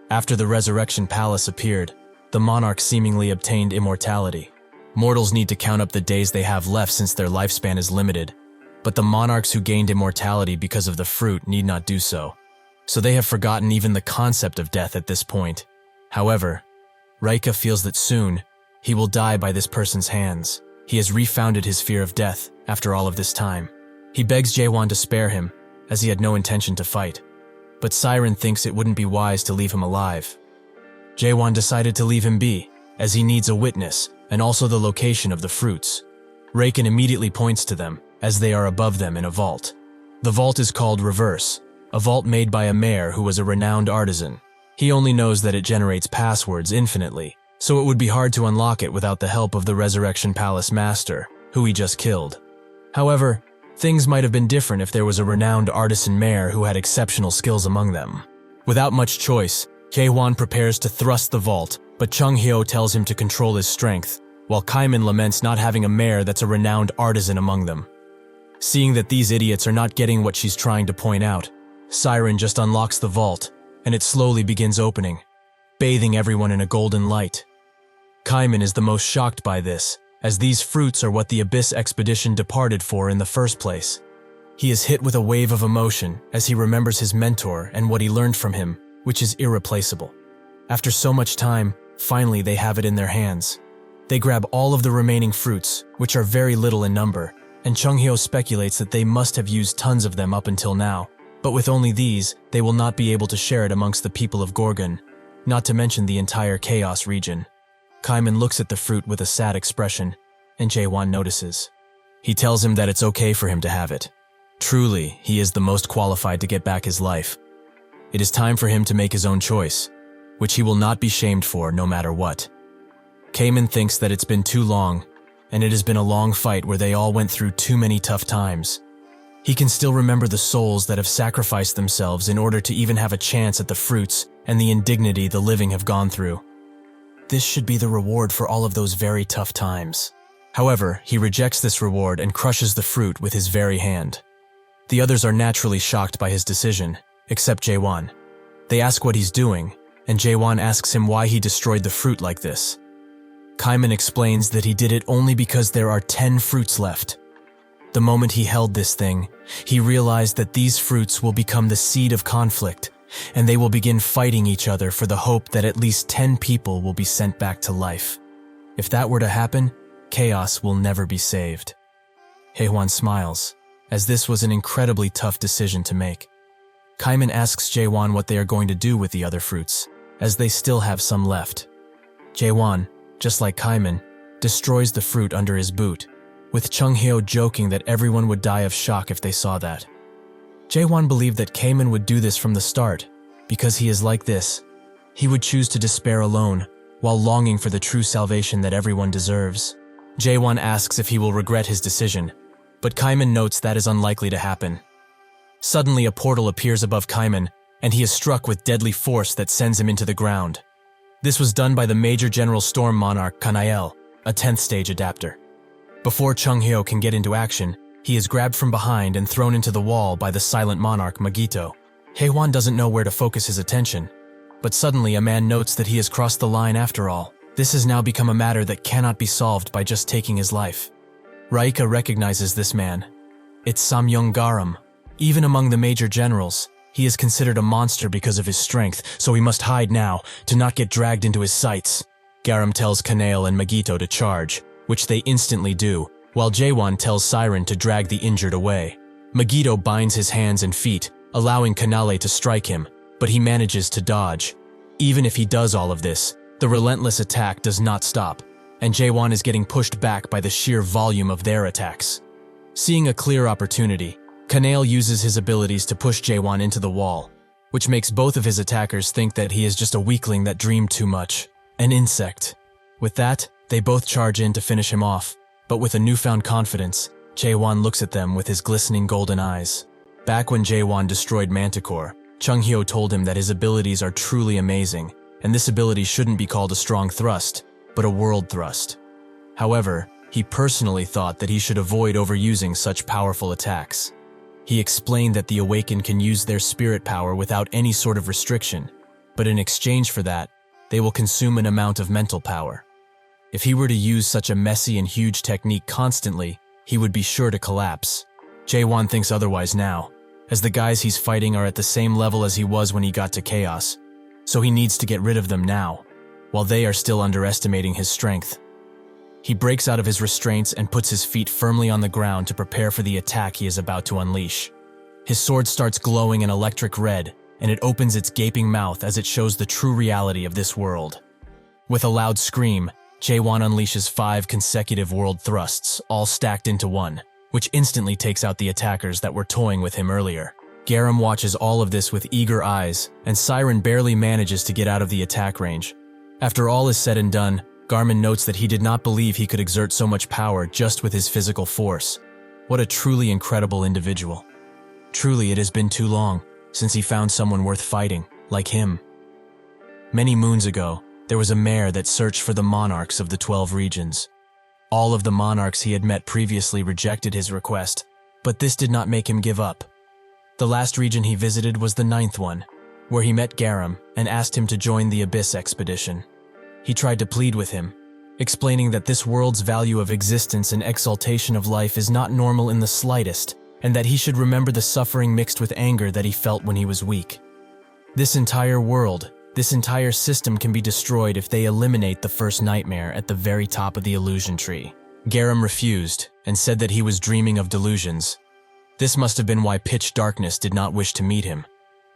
After the Resurrection Palace appeared, the monarch seemingly obtained immortality. Mortals need to count up the days they have left since their lifespan is limited, but the monarchs who gained immortality because of the fruit need not do so. So they have forgotten even the concept of death at this point. However, Reika feels that soon, he will die by this person's hands. He has refounded his fear of death after all of this time. He begs Jaehwan to spare him, as he had no intention to fight. But Siren thinks it wouldn't be wise to leave him alive. Jaehwan decided to leave him be, as he needs a witness, and also the location of the fruits. Reiken immediately points to them, as they are above them in a vault. The vault is called Reverse, a vault made by a mayor who was a renowned artisan. He only knows that it generates passwords infinitely, so it would be hard to unlock it without the help of the Resurrection Palace Master, who he just killed. However, things might have been different if there was a renowned artisan mayor who had exceptional skills among them. Without much choice, Jaehwan prepares to thrust the vault, but Chung Hyo tells him to control his strength, while Kaiman laments not having a mayor that's a renowned artisan among them. Seeing that these idiots are not getting what she's trying to point out, Siren just unlocks the vault, and it slowly begins opening, bathing everyone in a golden light. Kaiman is the most shocked by this, as these fruits are what the Abyss expedition departed for in the first place. He is hit with a wave of emotion as he remembers his mentor and what he learned from him, which is irreplaceable. After so much time, finally they have it in their hands. They grab all of the remaining fruits, which are very little in number, and Chung Hyo speculates that they must have used tons of them up until now, but with only these, they will not be able to share it amongst the people of Gorgon. not to mention the entire Chaos region. Kaiman looks at the fruit with a sad expression, and Jaehwan notices. He tells him that it's okay for him to have it. Truly, he is the most qualified to get back his life. It is time for him to make his own choice, which he will not be shamed for no matter what. Kaiman thinks that it's been too long, and it has been a long fight where they all went through too many tough times. He can still remember the souls that have sacrificed themselves in order to even have a chance at the fruits and the indignity the living have gone through. This should be the reward for all of those very tough times. However, he rejects this reward and crushes the fruit with his very hand. The others are naturally shocked by his decision, except Jaehwan. They ask what he's doing, and Jaehwan asks him why he destroyed the fruit like this. Kaiman explains that he did it only because there are 10 fruits left. The moment he held this thing, he realized that these fruits will become the seed of conflict, and they will begin fighting each other for the hope that at least 10 people will be sent back to life. If that were to happen, chaos will never be saved. Jaehwan smiles, as this was an incredibly tough decision to make. Kaiman asks Jaehwan what they are going to do with the other fruits, as they still have some left. Jaehwan, just like Kaiman, destroys the fruit under his boot, with Chunghyo joking that everyone would die of shock if they saw that. Jaehwan believed that Kaiman would do this from the start, because he is like this. He would choose to despair alone, while longing for the true salvation that everyone deserves. Jaehwan asks if he will regret his decision, but Kaiman notes that is unlikely to happen. Suddenly a portal appears above Kaiman, and he is struck with deadly force that sends him into the ground. This was done by the Major General Storm Monarch Kanael, a 10th stage adapter. Before Chunghyo can get into action, he is grabbed from behind and thrown into the wall by the silent monarch Magito. Jaehwan doesn't know where to focus his attention, but suddenly a man notes that he has crossed the line after all. This has now become a matter that cannot be solved by just taking his life. Raika recognizes this man. It's Samyong Garam. Even among the major generals, he is considered a monster because of his strength, so he must hide now to not get dragged into his sights. Garam tells Kanael and Magito to charge, which they instantly do, while Jaehwan tells Siren to drag the injured away. Magito binds his hands and feet, allowing Kanale to strike him, but he manages to dodge. Even if he does all of this, the relentless attack does not stop, and Jaehwan is getting pushed back by the sheer volume of their attacks. Seeing a clear opportunity, Kanael uses his abilities to push Jaehwan into the wall, which makes both of his attackers think that he is just a weakling that dreamed too much, an insect. With that, they both charge in to finish him off, but with a newfound confidence, Jaehwan looks at them with his glistening golden eyes. Back when Jaehwan destroyed Manticore, Chunghyo told him that his abilities are truly amazing, and this ability shouldn't be called a strong thrust, but a world thrust. However, he personally thought that he should avoid overusing such powerful attacks. He explained that the Awakened can use their spirit power without any sort of restriction, but in exchange for that, they will consume an amount of mental power. If he were to use such a messy and huge technique constantly, he would be sure to collapse. Jaehwan thinks otherwise now, as the guys he's fighting are at the same level as he was when he got to Chaos, so he needs to get rid of them now, while they are still underestimating his strength. He breaks out of his restraints and puts his feet firmly on the ground to prepare for the attack he is about to unleash. His sword starts glowing an electric red, and it opens its gaping mouth as it shows the true reality of this world. With a loud scream, Jaehwan unleashes 5 consecutive world thrusts, all stacked into one, which instantly takes out the attackers that were toying with him earlier. Garam watches all of this with eager eyes, and Siren barely manages to get out of the attack range. After all is said and done, Garmin notes that he did not believe he could exert so much power just with his physical force. What a truly incredible individual. Truly, it has been too long since he found someone worth fighting, like him. Many moons ago, there was a mayor that searched for the monarchs of the 12 regions. All of the monarchs he had met previously rejected his request, but this did not make him give up. The last region he visited was the 9th one, where he met Garam and asked him to join the Abyss expedition. He tried to plead with him, explaining that this world's value of existence and exaltation of life is not normal in the slightest, and that he should remember the suffering mixed with anger that he felt when he was weak. This entire world, this entire system can be destroyed if they eliminate the first nightmare at the very top of the illusion tree. Garam refused and said that he was dreaming of delusions. This must have been why Pitch Darkness did not wish to meet him.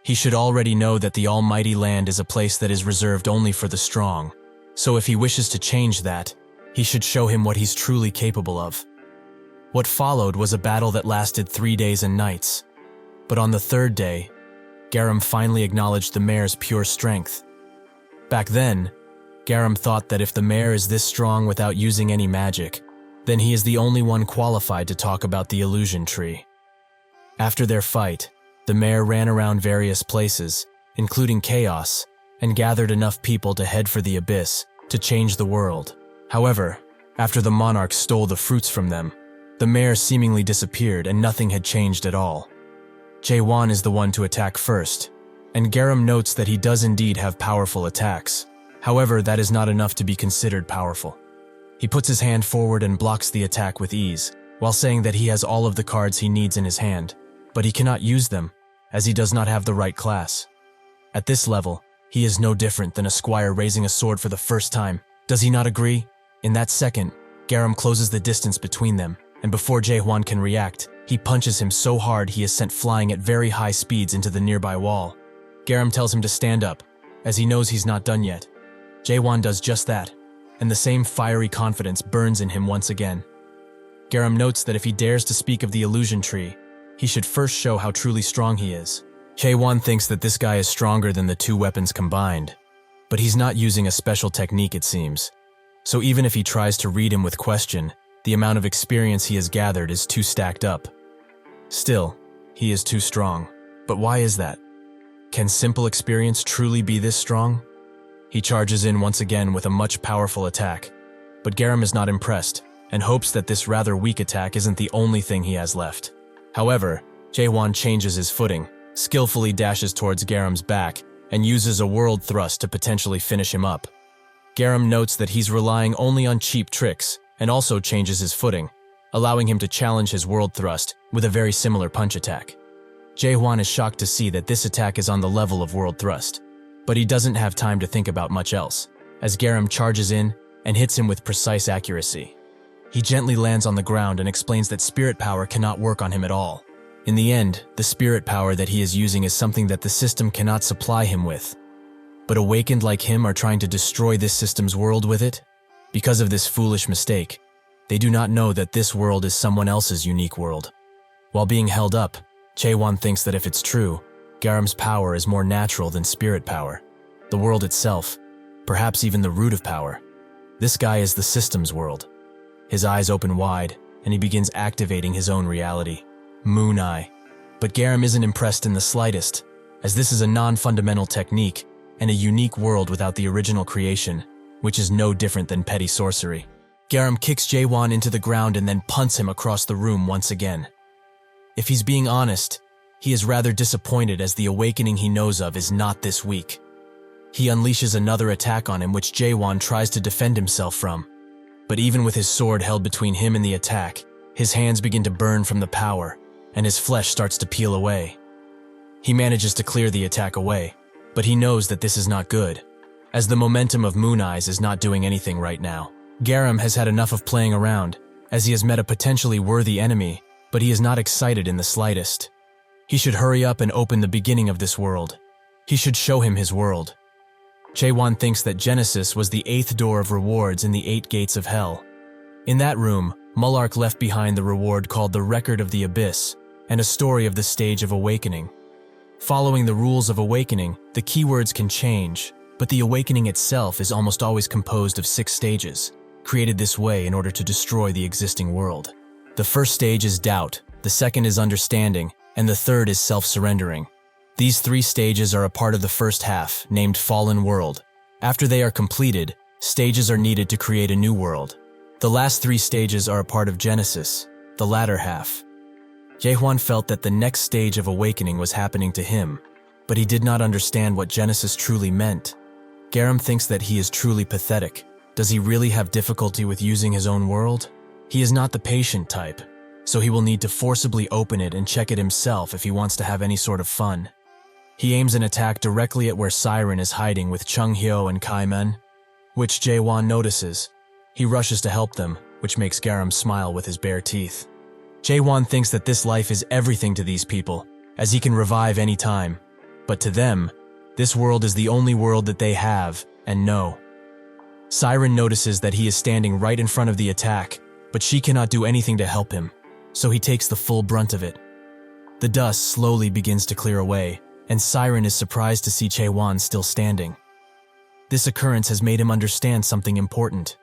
He should already know that the almighty land is a place that is reserved only for the strong. So if he wishes to change that, he should show him what he's truly capable of. What followed was a battle that lasted 3 days and nights. But on the third day, Garam finally acknowledged the mayor's pure strength. Back then, Garam thought that if the mayor is this strong without using any magic, then he is the only one qualified to talk about the illusion tree. After their fight, the mayor ran around various places, including chaos, and gathered enough people to head for the abyss to change the world. However, after the monarch stole the fruits from them, the mayor seemingly disappeared and nothing had changed at all. Jaehwan is the one to attack first, and Garam notes that he does indeed have powerful attacks. However, that is not enough to be considered powerful. He puts his hand forward and blocks the attack with ease, while saying that he has all of the cards he needs in his hand, but he cannot use them, as he does not have the right class. At this level, he is no different than a squire raising a sword for the first time. Does he not agree? In that second, Garam closes the distance between them, and before Jaehwan can react, he punches him so hard he is sent flying at very high speeds into the nearby wall. Garam tells him to stand up, as he knows he's not done yet. Jaehwan does just that, and the same fiery confidence burns in him once again. Garam notes that if he dares to speak of the illusion tree, he should first show how truly strong he is. Jaehwan thinks that this guy is stronger than the two weapons combined, but he's not using a special technique, it seems. So even if he tries to read him with question, the amount of experience he has gathered is too stacked up. Still, he is too strong. But why is that? Can simple experience truly be this strong? He charges in once again with a much powerful attack, but Garam is not impressed and hopes that this rather weak attack isn't the only thing he has left. However, Jaehwan changes his footing, skillfully dashes towards Garam's back, and uses a world thrust to potentially finish him up. Garam notes that he's relying only on cheap tricks and also changes his footing, allowing him to challenge his world thrust with a very similar punch attack. Jaehwan is shocked to see that this attack is on the level of world thrust, but he doesn't have time to think about much else, as Garam charges in and hits him with precise accuracy. He gently lands on the ground and explains that spirit power cannot work on him at all. In the end, the spirit power that he is using is something that the system cannot supply him with. But awakened like him are trying to destroy this system's world with it? Because of this foolish mistake, they do not know that this world is someone else's unique world. While being held up, Jaehwan thinks that if it's true, Garam's power is more natural than spirit power. The world itself, perhaps even the root of power. This guy is the system's world. His eyes open wide, and he begins activating his own reality. Moon Eye. But Garam isn't impressed in the slightest, as this is a non-fundamental technique and a unique world without the original creation, which is no different than petty sorcery. Garam kicks Jaehwan into the ground and then punts him across the room once again. If he's being honest, he is rather disappointed as the awakening he knows of is not this weak. He unleashes another attack on him which Jaehwan tries to defend himself from. But even with his sword held between him and the attack, his hands begin to burn from the power, and his flesh starts to peel away. He manages to clear the attack away, but he knows that this is not good, as the momentum of Moon Eyes is not doing anything right now. Garam has had enough of playing around, as he has met a potentially worthy enemy, but he is not excited in the slightest. He should hurry up and open the beginning of this world. He should show him his world. Jaehwan thinks that Genesis was the 8th door of rewards in the 8 gates of hell. In that room, Mullark left behind the reward called the Record of the Abyss, and a story of the stage of awakening. Following the rules of awakening, the keywords can change, but the awakening itself is almost always composed of 6 stages, created this way in order to destroy the existing world. The first stage is doubt, the second is understanding, and the third is self-surrendering. These 3 stages are a part of the first half, named Fallen World. After they are completed, stages are needed to create a new world. The last 3 stages are a part of Genesis, the latter half. Jaehwan felt that the next stage of awakening was happening to him, but he did not understand what Genesis truly meant. Garam thinks that he is truly pathetic. Does he really have difficulty with using his own world? He is not the patient type, so he will need to forcibly open it and check it himself if he wants to have any sort of fun. He aims an attack directly at where Siren is hiding with Chung Hyo and Kai Men, which Jaehwan notices. He rushes to help them, which makes Garam smile with his bare teeth. Jaehwan thinks that this life is everything to these people, as he can revive any time, but to them, this world is the only world that they have and know. Siren notices that he is standing right in front of the attack, but she cannot do anything to help him, so he takes the full brunt of it. The dust slowly begins to clear away, and Siren is surprised to see Jaehwan still standing. This occurrence has made him understand something important.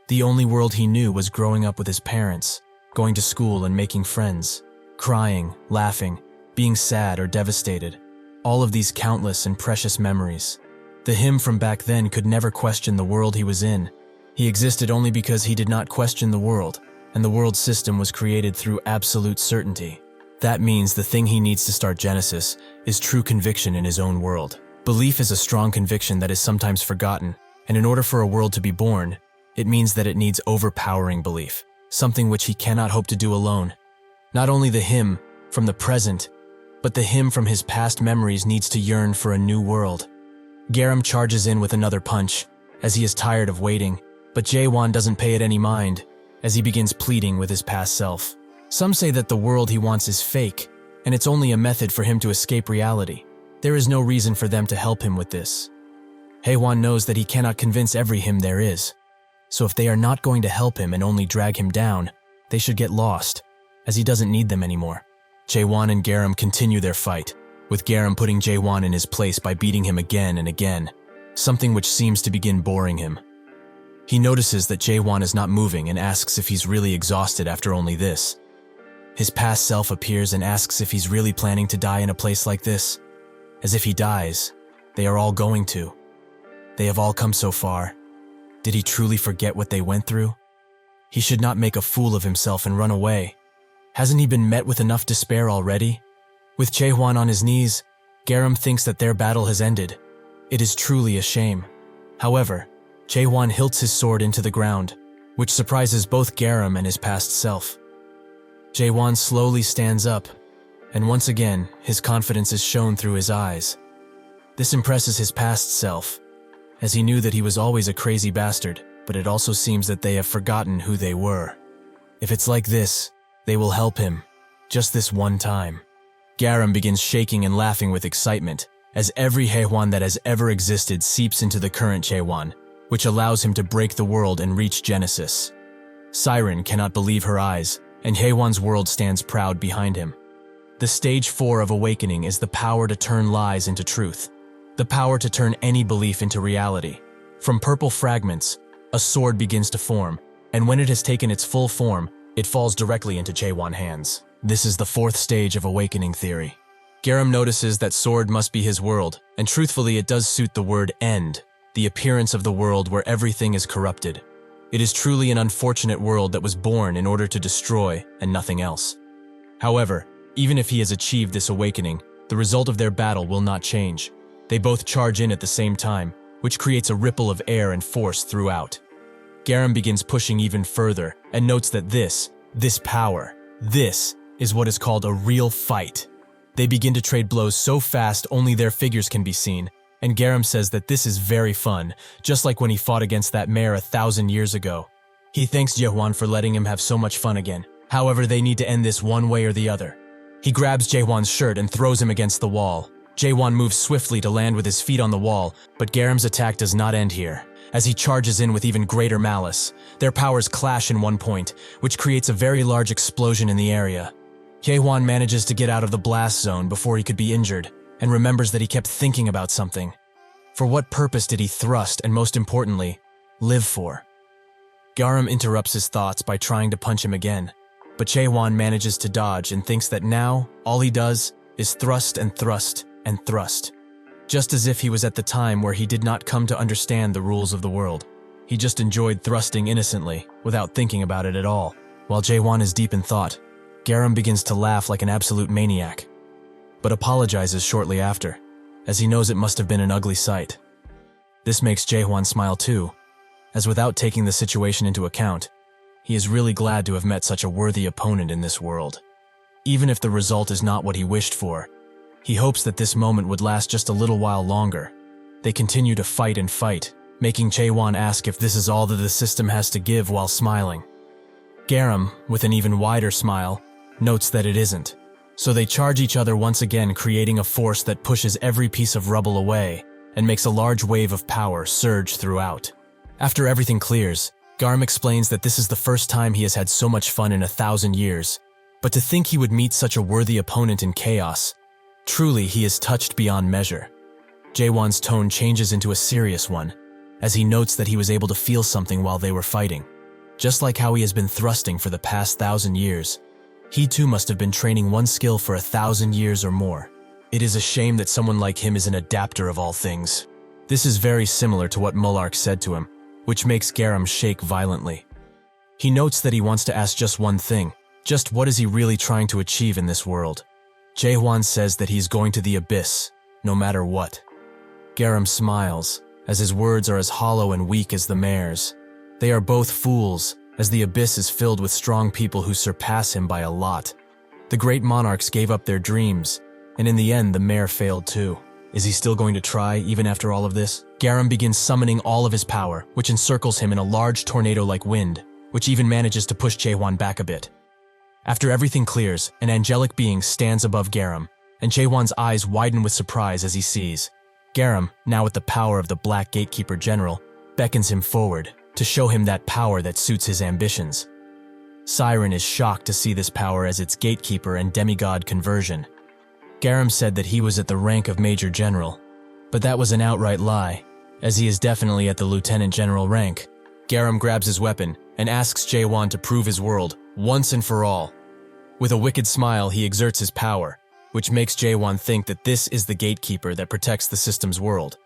The only world he knew was growing up with his parents, going to school and making friends, crying, laughing, being sad or devastated. All of these countless and precious memories. The him from back then could never question the world he was in. He existed only because he did not question the world, and the world system was created through absolute certainty. That means the thing he needs to start Genesis is true conviction in his own world. Belief is a strong conviction that is sometimes forgotten, and in order for a world to be born, it means that it needs overpowering belief, something which he cannot hope to do alone. Not only the him from the present, but the him from his past memories needs to yearn for a new world. Garam charges in with another punch, as he is tired of waiting, but Jaehwan doesn't pay it any mind, as he begins pleading with his past self. Some say that the world he wants is fake, and it's only a method for him to escape reality. There is no reason for them to help him with this. Jaehwan knows that he cannot convince every him there is, so if they are not going to help him and only drag him down, they should get lost, as he doesn't need them anymore. Jaehwan and Garam continue their fight, with Garam putting Jaehwan in his place by beating him again and again, something which seems to begin boring him. He notices that Jaehwan is not moving and asks if he's really exhausted after only this. His past self appears and asks if he's really planning to die in a place like this. As if he dies, they are all going to. They have all come so far. Did he truly forget what they went through? He should not make a fool of himself and run away. Hasn't he been met with enough despair already? With Jaehwan on his knees, Garam thinks that their battle has ended. It is truly a shame. However, Jaehwan hilts his sword into the ground, which surprises both Garam and his past self. Jaehwan slowly stands up, and once again, his confidence is shown through his eyes. This impresses his past self, as he knew that he was always a crazy bastard, but it also seems that they have forgotten who they were. If it's like this, they will help him, just this one time. Garam begins shaking and laughing with excitement, as every Jaehwan that has ever existed seeps into the current Jaehwan, which allows him to break the world and reach Genesis. Siren cannot believe her eyes, and Jaehwan's world stands proud behind him. The stage 4 of awakening is the power to turn lies into truth, the power to turn any belief into reality. From purple fragments, a sword begins to form, and when it has taken its full form, it falls directly into Jaehwan's hands. This is the 4th stage of awakening theory. Garam notices that sword must be his world, and truthfully it does suit the word end, the appearance of the world where everything is corrupted. It is truly an unfortunate world that was born in order to destroy and nothing else. However, even if he has achieved this awakening, the result of their battle will not change. They both charge in at the same time, which creates a ripple of air and force throughout. Garam begins pushing even further and notes that this power, this is what is called a real fight. They begin to trade blows so fast only their figures can be seen, and Garam says that this is very fun, just like when he fought against that mare 1,000 years ago. He thanks Jaehwan for letting him have so much fun again. However, they need to end this one way or the other. He grabs Jaehwan's shirt and throws him against the wall. Jaehwan moves swiftly to land with his feet on the wall, but Garam's attack does not end here, as he charges in with even greater malice. Their powers clash in one point, which creates a very large explosion in the area. Jaehwan manages to get out of the blast zone before he could be injured, and remembers that he kept thinking about something. For what purpose did he thrust and, most importantly, live for? Garam interrupts his thoughts by trying to punch him again, but Jaehwan manages to dodge and thinks that now all he does is thrust and thrust and thrust. Just as if he was at the time where he did not come to understand the rules of the world. He just enjoyed thrusting innocently, without thinking about it at all. While Jaehwan is deep in thought, Garam begins to laugh like an absolute maniac, but apologizes shortly after, as he knows it must have been an ugly sight. This makes Jaehwan smile too, as without taking the situation into account, he is really glad to have met such a worthy opponent in this world. Even if the result is not what he wished for, he hopes that this moment would last just a little while longer. They continue to fight and fight, making Jaehwan ask if this is all that the system has to give while smiling. Garam, with an even wider smile, notes that it isn't. So they charge each other once again, creating a force that pushes every piece of rubble away and makes a large wave of power surge throughout. After everything clears, Garm explains that this is the first time he has had so much fun in 1,000 years, but to think he would meet such a worthy opponent in chaos, truly he is touched beyond measure. Jaehwan's tone changes into a serious one, as he notes that he was able to feel something while they were fighting. Just like how he has been thrusting for the past 1,000 years, he too must have been training one skill for 1,000 years or more. It is a shame that someone like him is an adapter of all things. This is very similar to what Mullark said to him, which makes Garam shake violently. He notes that he wants to ask just one thing, just what is he really trying to achieve in this world? Jaehwan says that he's going to the abyss, no matter what. Garam smiles, as his words are as hollow and weak as the mayor's. They are both fools, as the abyss is filled with strong people who surpass him by a lot. The great monarchs gave up their dreams, and in the end the mayor failed too. Is he still going to try, even after all of this? Garam begins summoning all of his power, which encircles him in a large tornado-like wind, which even manages to push Jaehwan back a bit. After everything clears, an angelic being stands above Garam, and Jaehwan's eyes widen with surprise as he sees. Garam, now with the power of the Black Gatekeeper General, beckons him forward to show him that power that suits his ambitions. Siren is shocked to see this power as its gatekeeper and demigod conversion. Garam said that he was at the rank of Major General, but that was an outright lie, as he is definitely at the Lieutenant General rank. Garam grabs his weapon and asks Jaehwan to prove his world, once and for all. With a wicked smile, he exerts his power, which makes Jaehwan think that this is the gatekeeper that protects the system's world.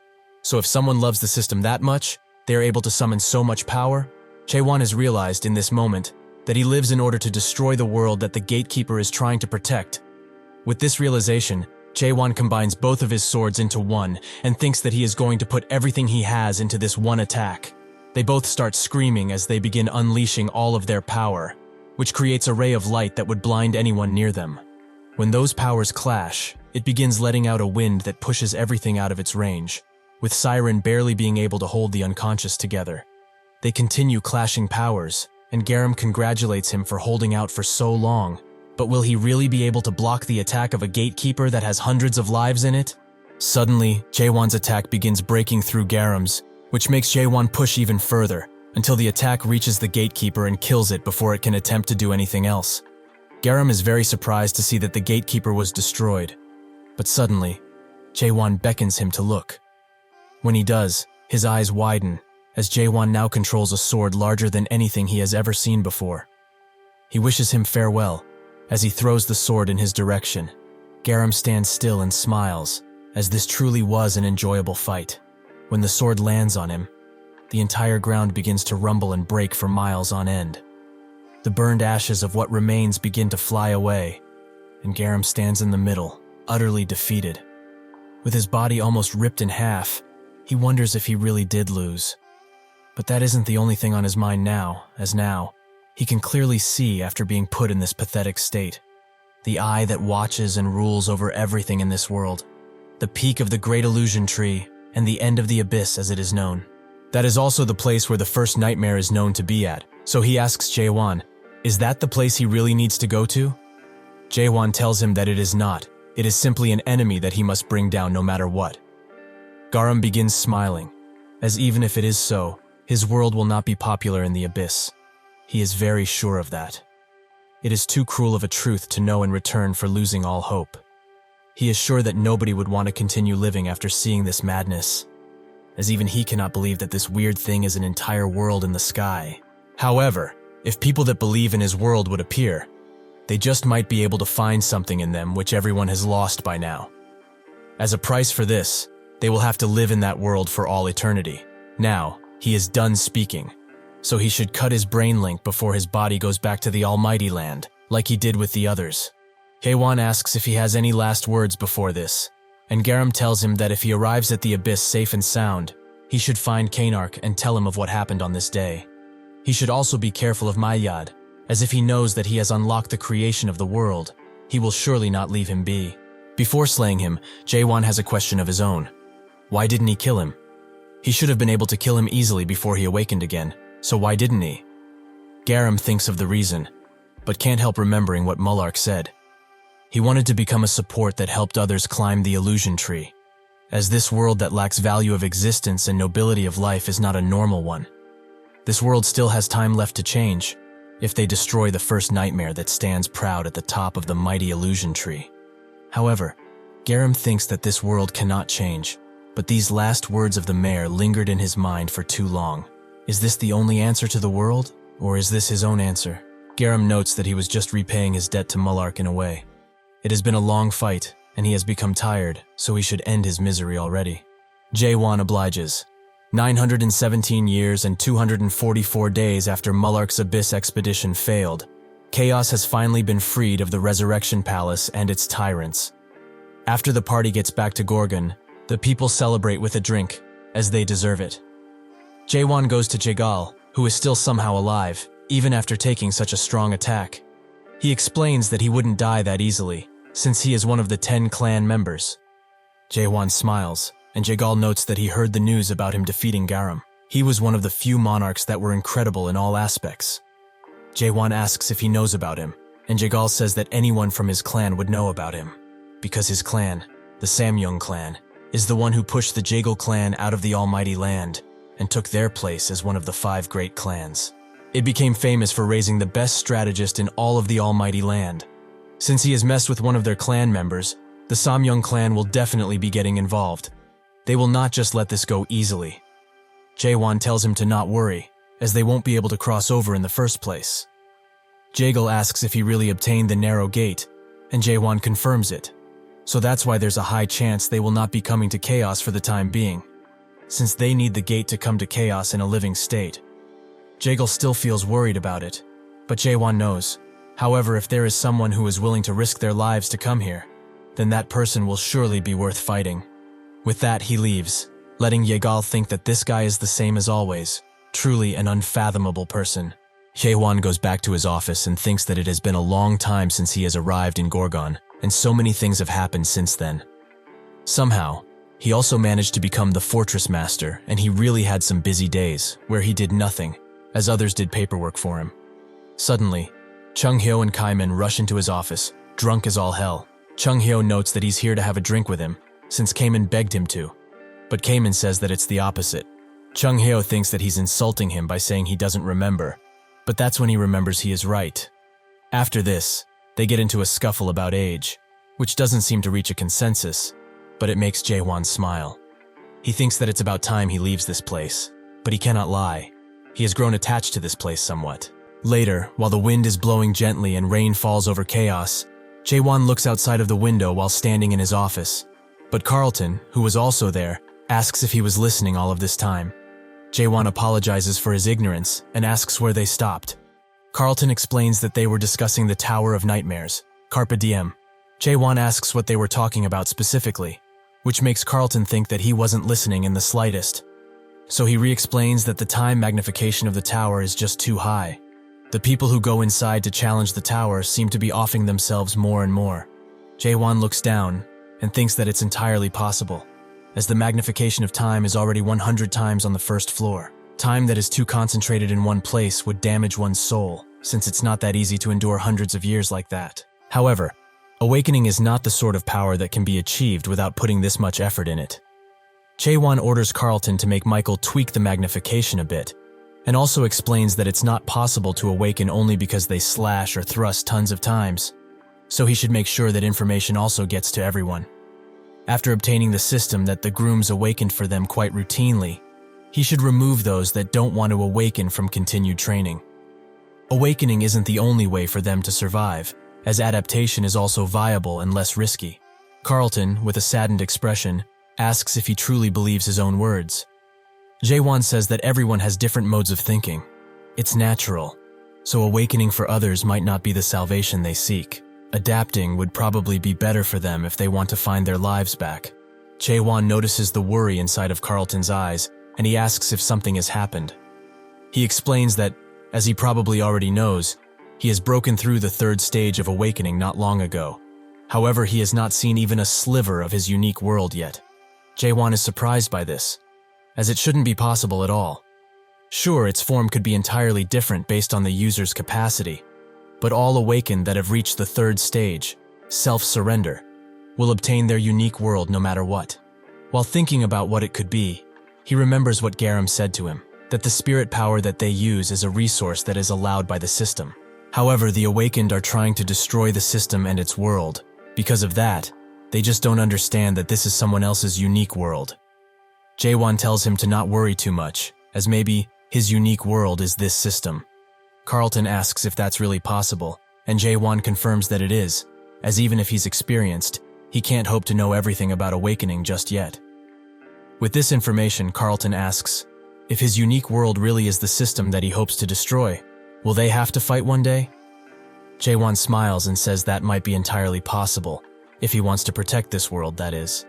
So if someone loves the system that much, they are able to summon so much power. Jaehwan has realized in this moment that he lives in order to destroy the world that the gatekeeper is trying to protect. With this realization, Jaehwan combines both of his swords into one and thinks that he is going to put everything he has into this one attack. They both start screaming as they begin unleashing all of their power, which creates a ray of light that would blind anyone near them. When those powers clash, it begins letting out a wind that pushes everything out of its range, with Siren barely being able to hold the unconscious together. They continue clashing powers, and Garam congratulates him for holding out for so long. But will he really be able to block the attack of a gatekeeper that has hundreds of lives in it? Suddenly, Jaehwan's attack begins breaking through Garam's, which makes Jaehwan push even further, until the attack reaches the gatekeeper and kills it before it can attempt to do anything else. Garam is very surprised to see that the gatekeeper was destroyed, but suddenly, Jaehwan beckons him to look. When he does, his eyes widen, as Jaehwan now controls a sword larger than anything he has ever seen before. He wishes him farewell, as he throws the sword in his direction. Garam stands still and smiles, as this truly was an enjoyable fight. When the sword lands on him, the entire ground begins to rumble and break for miles on end. The burned ashes of what remains begin to fly away, and Garam stands in the middle, utterly defeated. With his body almost ripped in half, he wonders if he really did lose. But that isn't the only thing on his mind now, as now, he can clearly see after being put in this pathetic state. The eye that watches and rules over everything in this world. The peak of the Great Illusion Tree, and the end of the abyss as it is known. That is also the place where the first nightmare is known to be at, so he asks Jaehwan, is that the place he really needs to go to? Jaehwan tells him that it is not. It is simply an enemy that he must bring down no matter what. Garam begins smiling, as even if it is so, his world will not be popular in the abyss. He is very sure of that. It is too cruel of a truth to know in return for losing all hope. He is sure that nobody would want to continue living after seeing this madness, as even he cannot believe that this weird thing is an entire world in the sky. However, if people that believe in his world would appear, they just might be able to find something in them which everyone has lost by now. As a price for this, they will have to live in that world for all eternity. Now, he is done speaking, so he should cut his brain link before his body goes back to the Almighty Land, like he did with the others. Jaehwan asks if he has any last words before this, and Garam tells him that if he arrives at the abyss safe and sound, he should find Kanark and tell him of what happened on this day. He should also be careful of Mayad, as if he knows that he has unlocked the creation of the world, he will surely not leave him be. Before slaying him, Jaehwan has a question of his own. Why didn't he kill him? He should have been able to kill him easily before he awakened again, so why didn't he? Garam thinks of the reason, but can't help remembering what Mullark said. He wanted to become a support that helped others climb the illusion tree, as this world that lacks value of existence and nobility of life is not a normal one. This world still has time left to change, if they destroy the first nightmare that stands proud at the top of the mighty illusion tree. However, Garam thinks that this world cannot change, but these last words of the mayor lingered in his mind for too long. Is this the only answer to the world, or is this his own answer? Garam notes that he was just repaying his debt to Mullark in a way. It has been a long fight, and he has become tired, so he should end his misery already. Jaehwan obliges. 917 years and 244 days after Mullark's Abyss expedition failed, Chaos has finally been freed of the Resurrection Palace and its tyrants. After the party gets back to Gorgon, the people celebrate with a drink, as they deserve it. Jaehwan goes to Jaegal, who is still somehow alive, even after taking such a strong attack. He explains that he wouldn't die that easily, since he is one of the 10 clan members. Jaehwan smiles, and Jaegal notes that he heard the news about him defeating Garam. He was one of the few monarchs that were incredible in all aspects. Jaehwan asks if he knows about him, and Jaegal says that anyone from his clan would know about him, because his clan, the Samyung clan, is the one who pushed the Jaegal clan out of the Almighty Land and took their place as one of the 5 great clans. It became famous for raising the best strategist in all of the Almighty Land. Since he has messed with one of their clan members, the Samyung clan will definitely be getting involved. They will not just let this go easily. Jaehwan tells him to not worry, as they won't be able to cross over in the first place. Jaegal asks if he really obtained the narrow gate, and Jaehwan confirms it. So that's why there's a high chance they will not be coming to Chaos for the time being, since they need the gate to come to Chaos in a living state. Jaegal still feels worried about it, but Jaehwan knows. However, if there is someone who is willing to risk their lives to come here, then that person will surely be worth fighting. With that, he leaves, letting Jaegal think that this guy is the same as always, truly an unfathomable person. Jaehwan goes back to his office and thinks that it has been a long time since he has arrived in Gorgon, and so many things have happened since then. Somehow, he also managed to become the fortress master, and he really had some busy days, where he did nothing, as others did paperwork for him. Suddenly, Chung Hyo and Kaiman rush into his office, drunk as all hell. Chung Hyo notes that he's here to have a drink with him, since Kaiman begged him to. But Kaiman says that it's the opposite. Chung Hyo thinks that he's insulting him by saying he doesn't remember, but that's when he remembers he is right. After this, they get into a scuffle about age, which doesn't seem to reach a consensus, but it makes Jaehwan smile. He thinks that it's about time he leaves this place, but he cannot lie. He has grown attached to this place somewhat. Later, while the wind is blowing gently and rain falls over Chaos, Jaehwan looks outside of the window while standing in his office. But Carlton, who was also there, asks if he was listening all of this time. Jaehwan apologizes for his ignorance and asks where they stopped. Carlton explains that they were discussing the Tower of Nightmares, Carpe Diem. Jaehwan asks what they were talking about specifically, which makes Carlton think that he wasn't listening in the slightest. So he re-explains that the time magnification of the tower is just too high. The people who go inside to challenge the tower seem to be offing themselves more and more. Jaehwan looks down and thinks that it's entirely possible, as the magnification of time is already 100 times on the first floor. Time that is too concentrated in one place would damage one's soul, since it's not that easy to endure hundreds of years like that. However, awakening is not the sort of power that can be achieved without putting this much effort in it. Jaehwan orders Carlton to make Michael tweak the magnification a bit, and also explains that it's not possible to awaken only because they slash or thrust tons of times, so he should make sure that information also gets to everyone. After obtaining the system that the grooms awakened for them quite routinely, he should remove those that don't want to awaken from continued training. Awakening isn't the only way for them to survive, as adaptation is also viable and less risky. Carlton, with a saddened expression, asks if he truly believes his own words. Jaehwan says that everyone has different modes of thinking. It's natural, so awakening for others might not be the salvation they seek. Adapting would probably be better for them if they want to find their lives back. Jaehwan notices the worry inside of Carlton's eyes, and he asks if something has happened. He explains that, as he probably already knows, he has broken through the 3rd stage of awakening not long ago. However, he has not seen even a sliver of his unique world yet. Jaehwan is surprised by this, as it shouldn't be possible at all. Sure, its form could be entirely different based on the user's capacity, but all awakened that have reached the 3rd stage self-surrender, will obtain their unique world no matter what. While thinking about what it could be, he remembers what Garam said to him, that the spirit power that they use is a resource that is allowed by the system. However, the awakened are trying to destroy the system and its world. Because of that, they just don't understand that this is someone else's unique world. Jaehwan tells him to not worry too much, as maybe his unique world is this system. Carlton asks if that's really possible, and Jaehwan confirms that it is, as even if he's experienced, he can't hope to know everything about awakening just yet. With this information, Carlton asks, if his unique world really is the system that he hopes to destroy, will they have to fight one day? Jaehwan smiles and says that might be entirely possible, if he wants to protect this world, that is.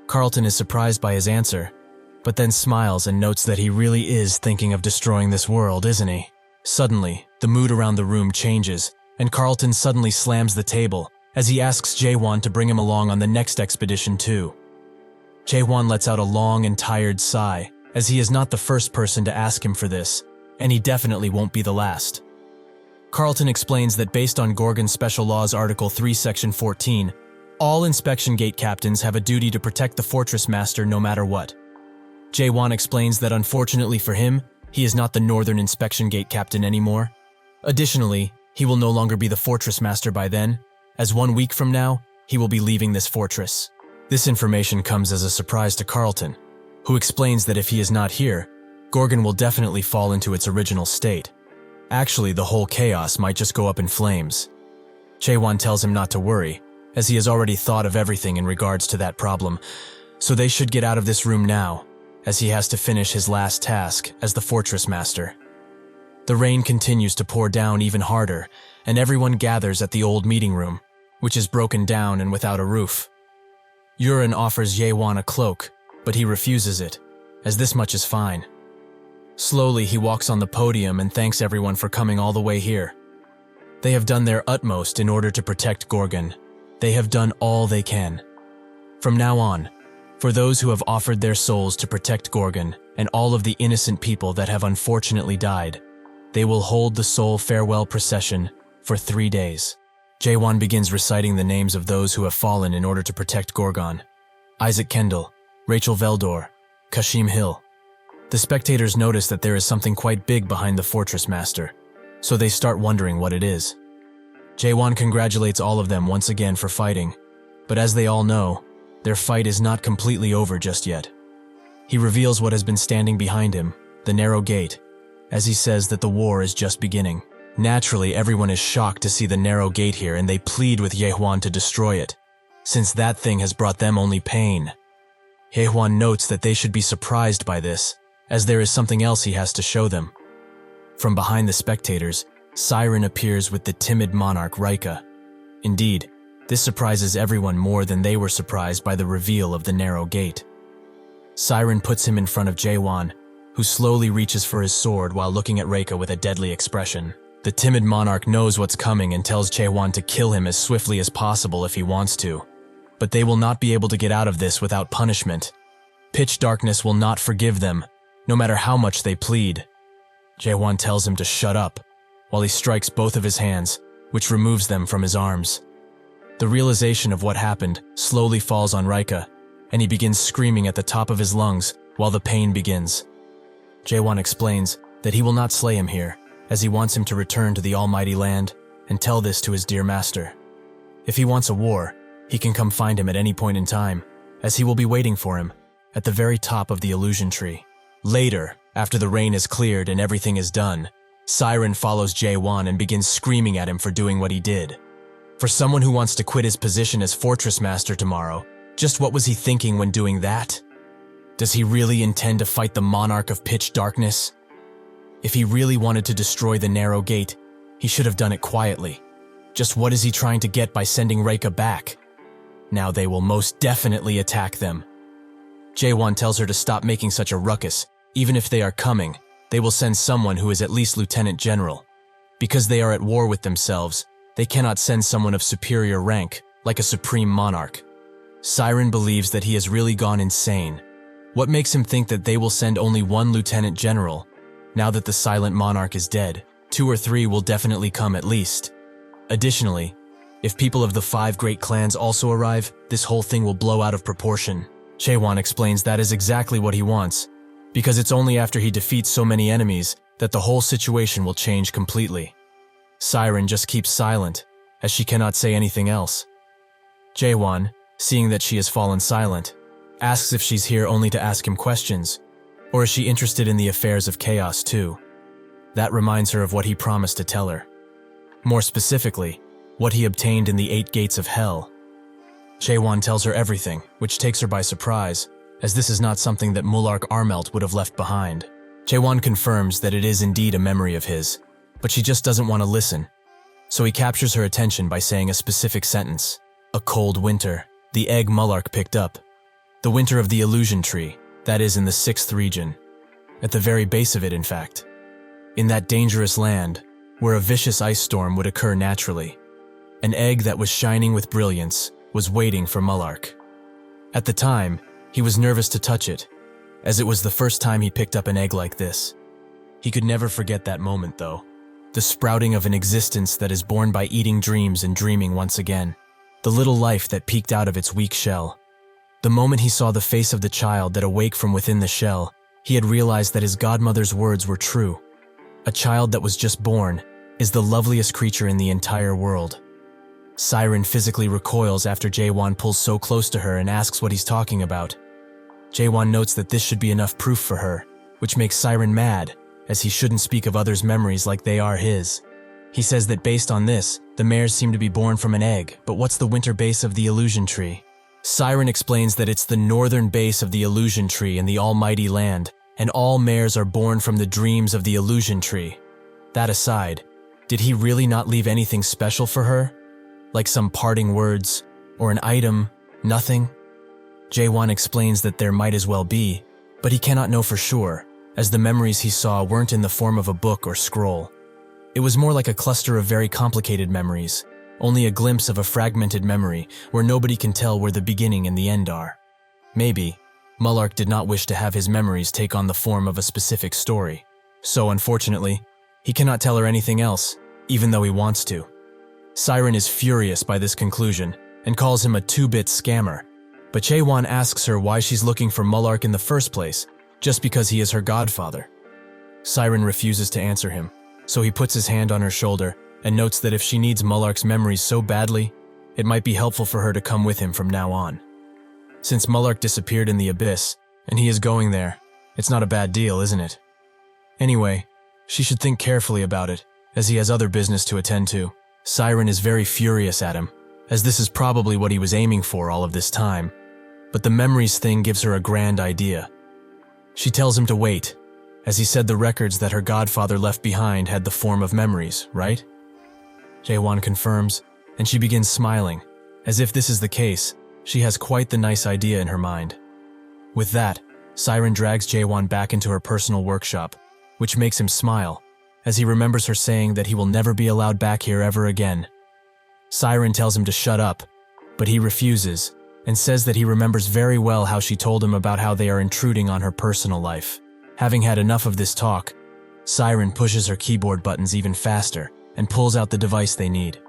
Carlton is surprised by his answer, but then smiles and notes that he really is thinking of destroying this world, isn't he? Suddenly, the mood around the room changes, and Carlton suddenly slams the table as he asks Jaehwan to bring him along on the next expedition too. Jaehwan lets out a long and tired sigh, as he is not the first person to ask him for this, and he definitely won't be the last. Carlton explains that based on Gorgon Special Laws Article 3 Section 14, all inspection gate captains have a duty to protect the fortress master no matter what. Jaehwan explains that unfortunately for him, he is not the northern inspection gate captain anymore. Additionally, he will no longer be the fortress master by then, as 1 week from now, he will be leaving this fortress. This information comes as a surprise to Carlton, who explains that if he is not here, Gorgon will definitely fall into its original state. Actually, the whole chaos might just go up in flames. Jaehwan tells him not to worry, as he has already thought of everything in regards to that problem, so they should get out of this room now, as he has to finish his last task as the fortress master. The rain continues to pour down even harder, and everyone gathers at the old meeting room, which is broken down and without a roof. Yurin offers Jaehwan a cloak, but he refuses it, as this much is fine. Slowly, he walks on the podium and thanks everyone for coming all the way here. They have done their utmost in order to protect Gorgon. They have done all they can. From now on, for those who have offered their souls to protect Gorgon and all of the innocent people that have unfortunately died, they will hold the soul farewell procession for 3 days. Jaehwan begins reciting the names of those who have fallen in order to protect Gorgon. Isaac Kendall, Rachel Veldor, Kashim Hill. The spectators notice that there is something quite big behind the fortress master, so they start wondering what it is. Jaehwan congratulates all of them once again for fighting, but as they all know, their fight is not completely over just yet. He reveals what has been standing behind him, the narrow gate, as he says that the war is just beginning. Naturally, everyone is shocked to see the narrow gate here and they plead with Jaehwan to destroy it, since that thing has brought them only pain. Jaehwan notes that they should be surprised by this, as there is something else he has to show them. From behind the spectators, Siren appears with the timid monarch Rika. Indeed, this surprises everyone more than they were surprised by the reveal of the narrow gate. Siren puts him in front of Jaehwan, who slowly reaches for his sword while looking at Rika with a deadly expression. The timid monarch knows what's coming and tells Jaehwan to kill him as swiftly as possible if he wants to. But they will not be able to get out of this without punishment. Pitch darkness will not forgive them, no matter how much they plead. Jaehwan tells him to shut up, while he strikes both of his hands, which removes them from his arms. The realization of what happened slowly falls on Rika, and he begins screaming at the top of his lungs while the pain begins. Jaehwan explains that he will not slay him here, as he wants him to return to the almighty land and tell this to his dear master. If he wants a war, he can come find him at any point in time, as he will be waiting for him at the very top of the illusion tree. Later, after the rain is cleared and everything is done, Siren follows Jaehwan and begins screaming at him for doing what he did. For someone who wants to quit his position as fortress master tomorrow, just what was he thinking when doing that? Does he really intend to fight the monarch of pitch darkness? If he really wanted to destroy the narrow gate, he should have done it quietly. Just what is he trying to get by sending Rika back? Now they will most definitely attack them. Jaehwan tells her to stop making such a ruckus. Even if they are coming, they will send someone who is at least lieutenant general. Because they are at war with themselves, they cannot send someone of superior rank, like a supreme monarch. Siren believes that he has really gone insane. What makes him think that they will send only one lieutenant general? Now that the silent monarch is dead, 2 or 3 will definitely come at least. Additionally, If people of the 5 great clans also arrive, this whole thing will blow out of proportion. Jaehwan explains that is exactly what he wants, because it's only after he defeats so many enemies that the whole situation will change completely. Siren just keeps silent, as she cannot say anything else. Jaehwan, seeing that she has fallen silent, asks if she's here only to ask him questions, or is she interested in the affairs of chaos too? That reminds her of what he promised to tell her. More specifically, what he obtained in the 8 gates of hell. Jaehwan tells her everything, which takes her by surprise, as this is not something that Mulark Armelt would have left behind. Jaehwan confirms that it is indeed a memory of his, but she just doesn't want to listen. So he captures her attention by saying a specific sentence. A cold winter, the egg Mulark picked up. The winter of the illusion tree, that is in the 6th region. At the very base of it, in fact. In that dangerous land, where a vicious ice storm would occur naturally. An egg that was shining with brilliance was waiting for Mulark. At the time, he was nervous to touch it, as it was the first time he picked up an egg like this. He could never forget that moment, though. The sprouting of an existence that is born by eating dreams and dreaming once again. The little life that peeked out of its weak shell. The moment he saw the face of the child that awake from within the shell, he had realized that his godmother's words were true. A child that was just born is the loveliest creature in the entire world. Siren physically recoils after Jaehwan pulls so close to her and asks what he's talking about. Jaehwan notes that this should be enough proof for her, which makes Siren mad, as he shouldn't speak of others' memories like they are his. He says that based on this, the mares seem to be born from an egg, but what's the winter base of the illusion tree? Siren explains that it's the northern base of the illusion tree in the almighty land, and all mares are born from the dreams of the illusion tree. That aside, did he really not leave anything special for her? Like some parting words, or an item, nothing? Jaehwan explains that there might as well be, but he cannot know for sure, as the memories he saw weren't in the form of a book or scroll. It was more like a cluster of very complicated memories, only a glimpse of a fragmented memory where nobody can tell where the beginning and the end are. Maybe, Mulark did not wish to have his memories take on the form of a specific story, so unfortunately, he cannot tell her anything else, even though he wants to. Siren is furious by this conclusion and calls him a 2-bit scammer, but Jaehwan asks her why she's looking for Mulark in the first place, just because he is her godfather. Siren refuses to answer him, so he puts his hand on her shoulder and notes that if she needs Mulark's memories so badly, it might be helpful for her to come with him from now on. Since Mulark disappeared in the abyss, and he is going there, it's not a bad deal, isn't it? Anyway, she should think carefully about it, as he has other business to attend to. Siren is very furious at him, as this is probably what he was aiming for all of this time, but the memories thing gives her a grand idea. She tells him to wait, as he said the records that her godfather left behind had the form of memories, right? Jaehwan confirms, and she begins smiling. As if this is the case, she has quite the nice idea in her mind. With that, Siren drags Jaehwan back into her personal workshop, which makes him smile, as he remembers her saying that he will never be allowed back here ever again. Siren tells him to shut up, but he refuses, and says that he remembers very well how she told him about how they are intruding on her personal life. Having had enough of this talk, Siren pushes her keyboard buttons even faster and pulls out the device they need.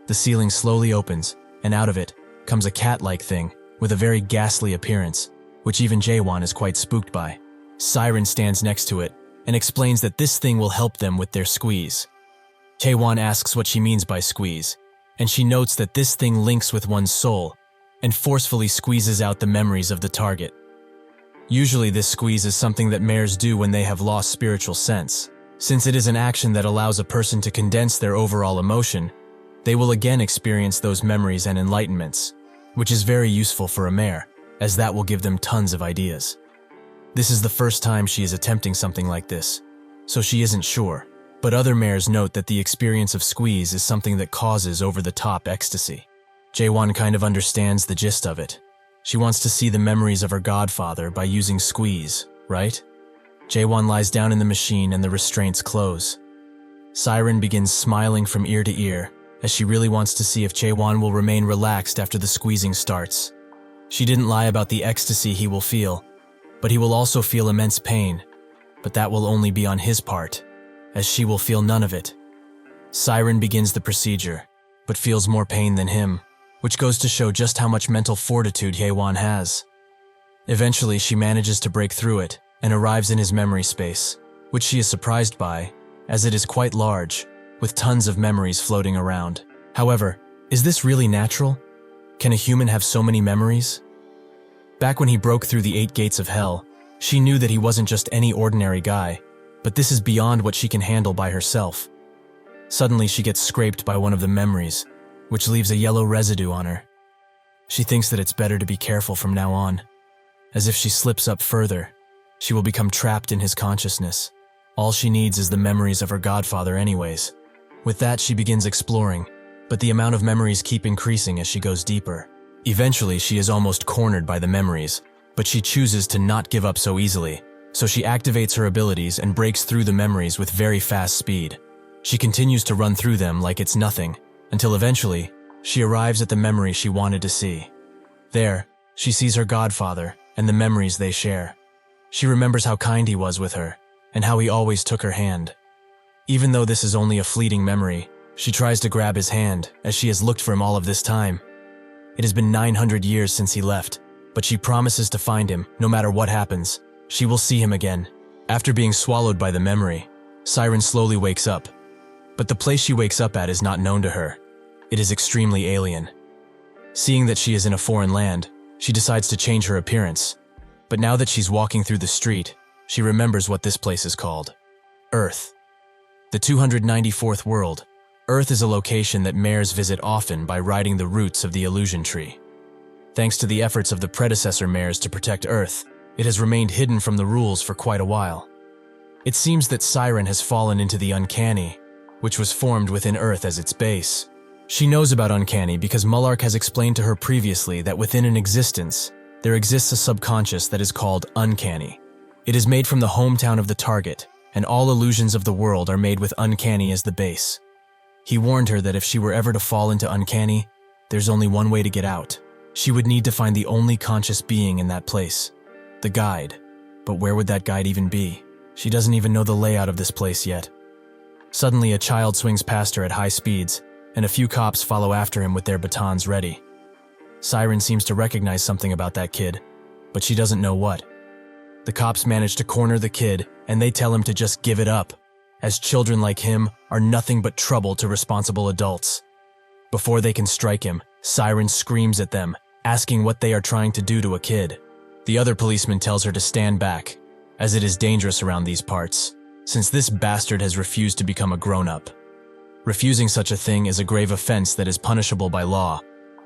The ceiling slowly opens, and out of it comes a cat-like thing with a very ghastly appearance, which even Jaehwan is quite spooked by. Siren stands next to it and explains that this thing will help them with their squeeze. Jaehwan asks what she means by squeeze, and she notes that this thing links with one's soul and forcefully squeezes out the memories of the target. Usually this squeeze is something that mares do when they have lost spiritual sense. Since it is an action that allows a person to condense their overall emotion, they will again experience those memories and enlightenments, which is very useful for a mare, as that will give them tons of ideas. This is the first time she is attempting something like this, so she isn't sure, but other mares note that the experience of squeeze is something that causes over-the-top ecstasy. Jaehwan kind of understands the gist of it. She wants to see the memories of her godfather by using squeeze, right? Jaehwan lies down in the machine and the restraints close. Siren begins smiling from ear to ear, as she really wants to see if Jaehwan will remain relaxed after the squeezing starts. She didn't lie about the ecstasy he will feel, but he will also feel immense pain, but that will only be on his part, as she will feel none of it. Siren begins the procedure, but feels more pain than him, which goes to show just how much mental fortitude Jaehwan has. Eventually, she manages to break through it and arrives in his memory space, which she is surprised by, as it is quite large, with tons of memories floating around. However, is this really natural? Can a human have so many memories? Back when he broke through the 8 gates of hell, she knew that he wasn't just any ordinary guy, but this is beyond what she can handle by herself. Suddenly, she gets scraped by one of the memories, which leaves a yellow residue on her. She thinks that it's better to be careful from now on, as if she slips up further, she will become trapped in his consciousness. All she needs is the memories of her godfather anyways. With that, she begins exploring, but the amount of memories keep increasing as she goes deeper. Eventually, she is almost cornered by the memories, but she chooses to not give up so easily, so she activates her abilities and breaks through the memories with very fast speed. She continues to run through them like it's nothing, until eventually, she arrives at the memory she wanted to see. There, she sees her godfather and the memories they share. She remembers how kind he was with her, and how he always took her hand. Even though this is only a fleeting memory, she tries to grab his hand, as she has looked for him all of this time. It has been 900 years since he left, but she promises to find him, no matter what happens. She will see him again. After being swallowed by the memory, Siren slowly wakes up. But the place she wakes up at is not known to her. It is extremely alien. Seeing that she is in a foreign land, she decides to change her appearance. But now that she's walking through the street, she remembers what this place is called. Earth. The 294th world. Earth is a location that mares visit often by riding the roots of the illusion tree. Thanks to the efforts of the predecessor mares to protect Earth, it has remained hidden from the rules for quite a while. It seems that Siren has fallen into the uncanny, which was formed within Earth as its base. She knows about uncanny because Mullark has explained to her previously that within an existence, there exists a subconscious that is called uncanny. It is made from the hometown of the target, and all illusions of the world are made with uncanny as the base. He warned her that if she were ever to fall into uncanny, there's only one way to get out. She would need to find the only conscious being in that place, the guide. But where would that guide even be? She doesn't even know the layout of this place yet. Suddenly, a child swings past her at high speeds, and a few cops follow after him with their batons ready. Siren seems to recognize something about that kid, but she doesn't know what. The cops manage to corner the kid, and they tell him to just give it up, as children like him are nothing but trouble to responsible adults. Before they can strike him, Siren screams at them, asking what they are trying to do to a kid. The other policeman tells her to stand back, as it is dangerous around these parts, since this bastard has refused to become a grown-up. Refusing such a thing is a grave offense that is punishable by law,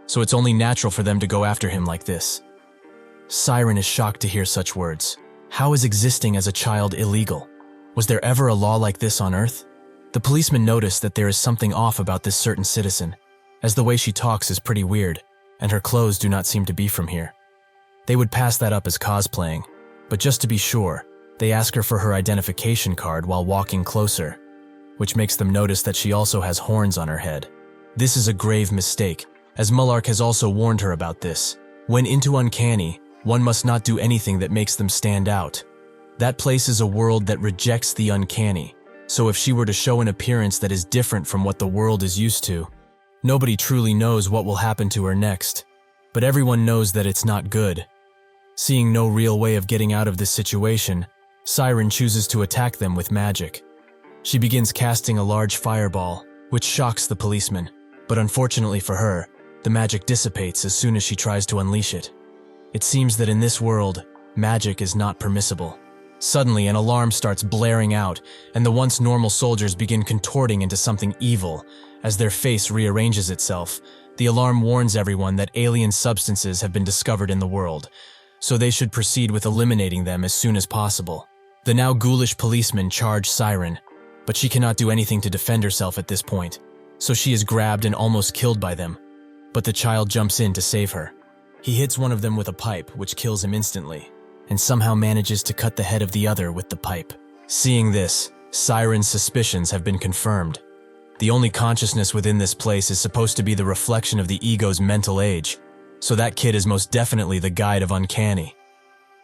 so it's only natural for them to go after him like this. Siren is shocked to hear such words. How is existing as a child illegal? Was there ever a law like this on Earth? The policeman noticed that there is something off about this certain citizen, as the way she talks is pretty weird, and her clothes do not seem to be from here. They would pass that up as cosplaying, but just to be sure, they ask her for her identification card while walking closer, which makes them notice that she also has horns on her head. This is a grave mistake, as Mullark has also warned her about this. When into uncanny, one must not do anything that makes them stand out. That place is a world that rejects the uncanny, so if she were to show an appearance that is different from what the world is used to, nobody truly knows what will happen to her next. But everyone knows that it's not good. Seeing no real way of getting out of this situation, Siren chooses to attack them with magic. She begins casting a large fireball, which shocks the policeman, but unfortunately for her, the magic dissipates as soon as she tries to unleash it. It seems that in this world, magic is not permissible. Suddenly, an alarm starts blaring out, and the once normal soldiers begin contorting into something evil. As their face rearranges itself, the alarm warns everyone that alien substances have been discovered in the world, so they should proceed with eliminating them as soon as possible. The now ghoulish policemen charge Siren, but she cannot do anything to defend herself at this point, so she is grabbed and almost killed by them. But the child jumps in to save her. He hits one of them with a pipe, which kills him instantly, and somehow manages to cut the head of the other with the pipe. Seeing this, Siren's suspicions have been confirmed. The only consciousness within this place is supposed to be the reflection of the ego's mental age, so that kid is most definitely the guide of uncanny.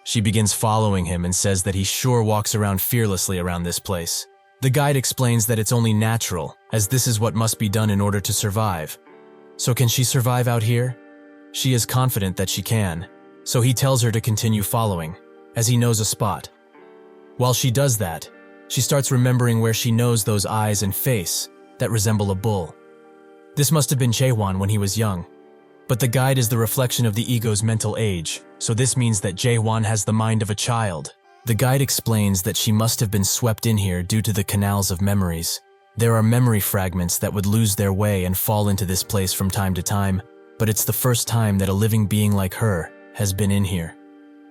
She begins following him and says that he sure walks around fearlessly around this place. The guide explains that it's only natural, as this is what must be done in order to survive. So can she survive out here? She is confident that she can, so he tells her to continue following, as he knows a spot. While she does that, she starts remembering where she knows those eyes and face that resemble a bull. This must have been Jaehwan when he was young, but the guide is the reflection of the ego's mental age, so this means that Jaehwan has the mind of a child. The guide explains that she must have been swept in here due to the canals of memories. There are memory fragments that would lose their way and fall into this place from time to time, but it's the first time that a living being like her has been in here.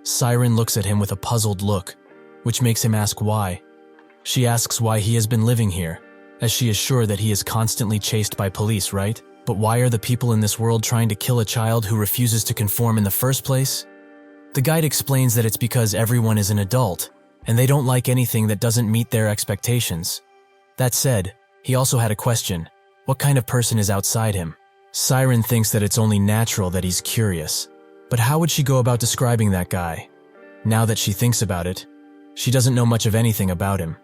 Siren looks at him with a puzzled look, which makes him ask why. She asks why he has been living here, as she is sure that he is constantly chased by police, right? But why are the people in this world trying to kill a child who refuses to conform in the first place? The guide explains that it's because everyone is an adult, and they don't like anything that doesn't meet their expectations. That said, he also had a question. What kind of person is outside him? Siren thinks that it's only natural that he's curious. But how would she go about describing that guy? Now that she thinks about it, she doesn't know much of anything about him.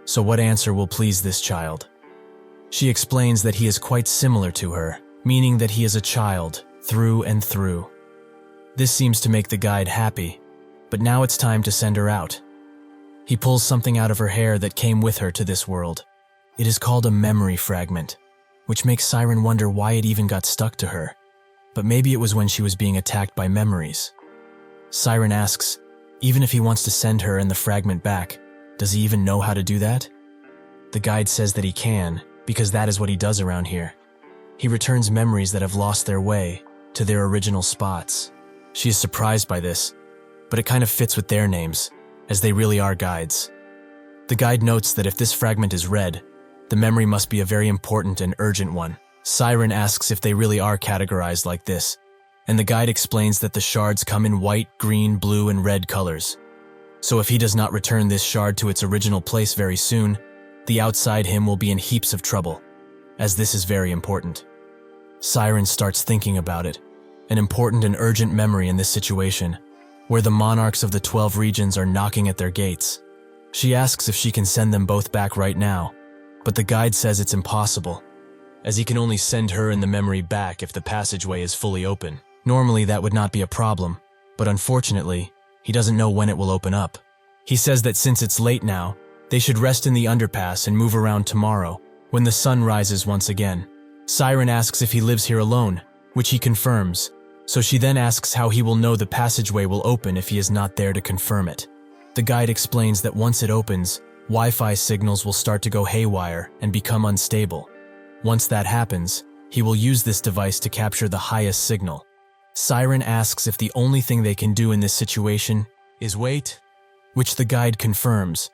So what answer will please this child? She explains that he is quite similar to her, meaning that he is a child, through and through. This seems to make the guide happy, but now it's time to send her out. He pulls something out of her hair that came with her to this world. It is called a memory fragment, which makes Siren wonder why it even got stuck to her. But maybe it was when she was being attacked by memories. Siren asks, even if he wants to send her and the fragment back, does he even know how to do that? The guide says that he can, because that is what he does around here. He returns memories that have lost their way to their original spots. She is surprised by this, but it kind of fits with their names, as they really are guides. The guide notes that if this fragment is read, the memory must be a very important and urgent one. Siren asks if they really are categorized like this, and the guide explains that the shards come in white, green, blue, and red colors. So if he does not return this shard to its original place very soon, the outside him will be in heaps of trouble, as this is very important. Siren starts thinking about it, an important and urgent memory in this situation, where the monarchs of the 12 regions are knocking at their gates. She asks if she can send them both back right now, but the guide says it's impossible, as he can only send her and the memory back if the passageway is fully open. Normally that would not be a problem, but unfortunately, he doesn't know when it will open up. He says that since it's late now, they should rest in the underpass and move around tomorrow, when the sun rises once again. Siren asks if he lives here alone, which he confirms, so she then asks how he will know the passageway will open if he is not there to confirm it. The guide explains that once it opens, Wi-Fi signals will start to go haywire and become unstable. Once that happens, he will use this device to capture the highest signal. Siren asks if the only thing they can do in this situation is wait, which the guide confirms,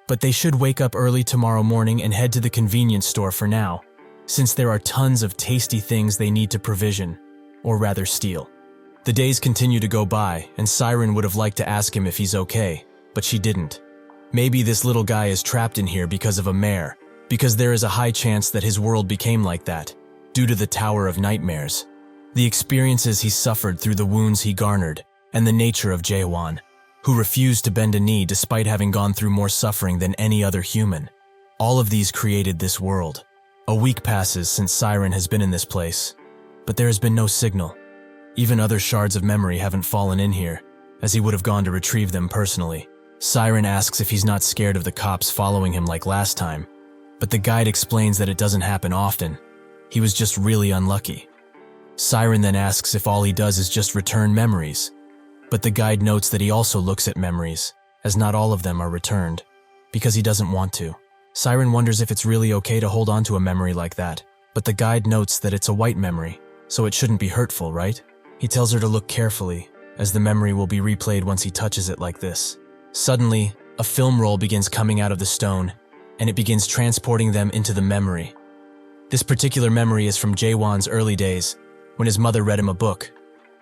but they should wake up early tomorrow morning and head to the convenience store for now, since there are tons of tasty things they need to provision, or rather steal. The days continue to go by, and Siren would have liked to ask him if he's okay, but she didn't. Maybe this little guy is trapped in here because of a mare, because there is a high chance that his world became like that, due to the Tower of Nightmares. The experiences he suffered through the wounds he garnered, and the nature of Jaehwan, who refused to bend a knee despite having gone through more suffering than any other human. All of these created this world. A week passes since Siren has been in this place, but there has been no signal. Even other shards of memory haven't fallen in here, as he would have gone to retrieve them personally. Siren asks if he's not scared of the cops following him like last time, but the guide explains that it doesn't happen often. He was just really unlucky. Siren then asks if all he does is just return memories, but the guide notes that he also looks at memories, as not all of them are returned, because he doesn't want to. Siren wonders if it's really okay to hold on to a memory like that, but the guide notes that it's a white memory, so it shouldn't be hurtful, right? He tells her to look carefully, as the memory will be replayed once he touches it like this. Suddenly, a film roll begins coming out of the stone, and it begins transporting them into the memory. This particular memory is from Jaehwan's early days, when his mother read him a book.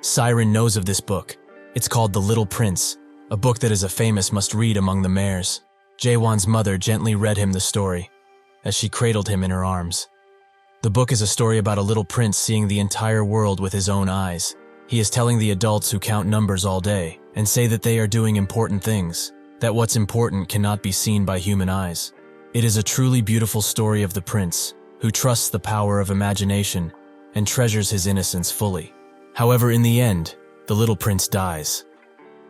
Siren knows of this book. It's called The Little Prince, a book that is a famous must-read among the mares. Jaehwan's mother gently read him the story, as she cradled him in her arms. The book is a story about a little prince seeing the entire world with his own eyes. He is telling the adults who count numbers all day and say that they are doing important things, that what's important cannot be seen by human eyes. It is a truly beautiful story of the prince, who trusts the power of imagination and treasures his innocence fully. However, in the end, the little prince dies.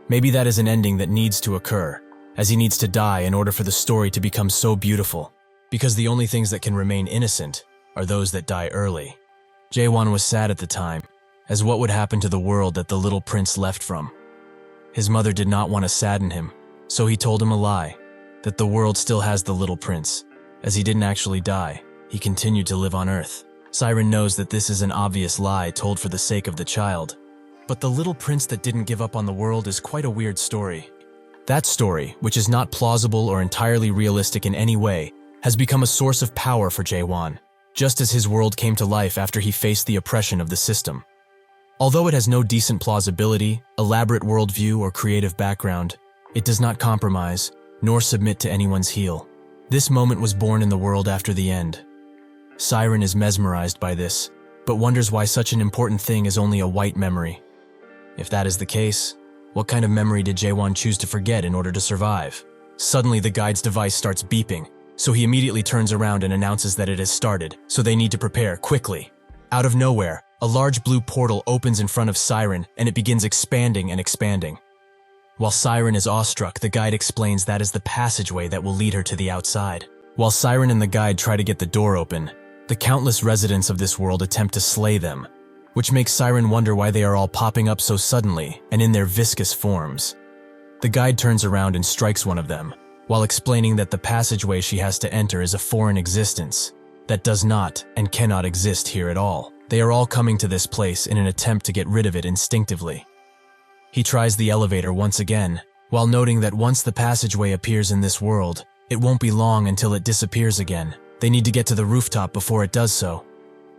Maybe that is an ending that needs to occur, as he needs to die in order for the story to become so beautiful, because the only things that can remain innocent are those that die early. Jaehwan was sad at the time, as what would happen to the world that the little prince left from? His mother did not want to sadden him, so he told him a lie, that the world still has the little prince. As he didn't actually die, he continued to live on Earth. Siren knows that this is an obvious lie told for the sake of the child. But the little prince that didn't give up on the world is quite a weird story. That story, which is not plausible or entirely realistic in any way, has become a source of power for Jaehwan, just as his world came to life after he faced the oppression of the system. Although it has no decent plausibility, elaborate worldview, or creative background, it does not compromise, nor submit to anyone's heel. This moment was born in the world after the end. Siren is mesmerized by this, but wonders why such an important thing is only a white memory. If that is the case, what kind of memory did Jaehwan choose to forget in order to survive? Suddenly the guide's device starts beeping, so he immediately turns around and announces that it has started, so they need to prepare quickly. Out of nowhere, a large blue portal opens in front of Siren and it begins expanding and expanding. While Siren is awestruck, the guide explains that is the passageway that will lead her to the outside. While Siren and the guide try to get the door open, the countless residents of this world attempt to slay them, which makes Siren wonder why they are all popping up so suddenly and in their viscous forms. The guide turns around and strikes one of them, while explaining that the passageway she has to enter is a foreign existence that does not and cannot exist here at all. They are all coming to this place in an attempt to get rid of it instinctively. He tries the elevator once again, while noting that once the passageway appears in this world, it won't be long until it disappears again. They need to get to the rooftop before it does so.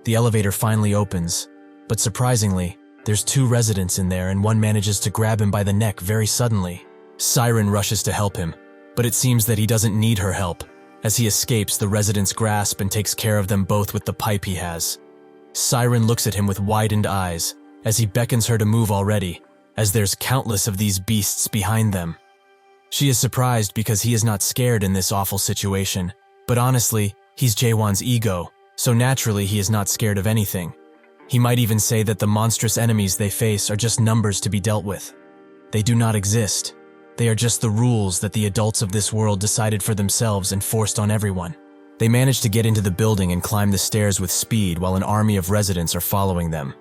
The elevator finally opens, but surprisingly, there's two residents in there and one manages to grab him by the neck very suddenly. Siren rushes to help him, but it seems that he doesn't need her help. As he escapes, the residents grasp and takes care of them both with the pipe he has. Siren looks at him with widened eyes, as he beckons her to move already, as there's countless of these beasts behind them. She is surprised because he is not scared in this awful situation, but honestly, he's Jaehwan's ego, so naturally he is not scared of anything. He might even say that the monstrous enemies they face are just numbers to be dealt with. They do not exist. They are just the rules that the adults of this world decided for themselves and forced on everyone. They manage to get into the building and climb the stairs with speed while an army of residents are following them.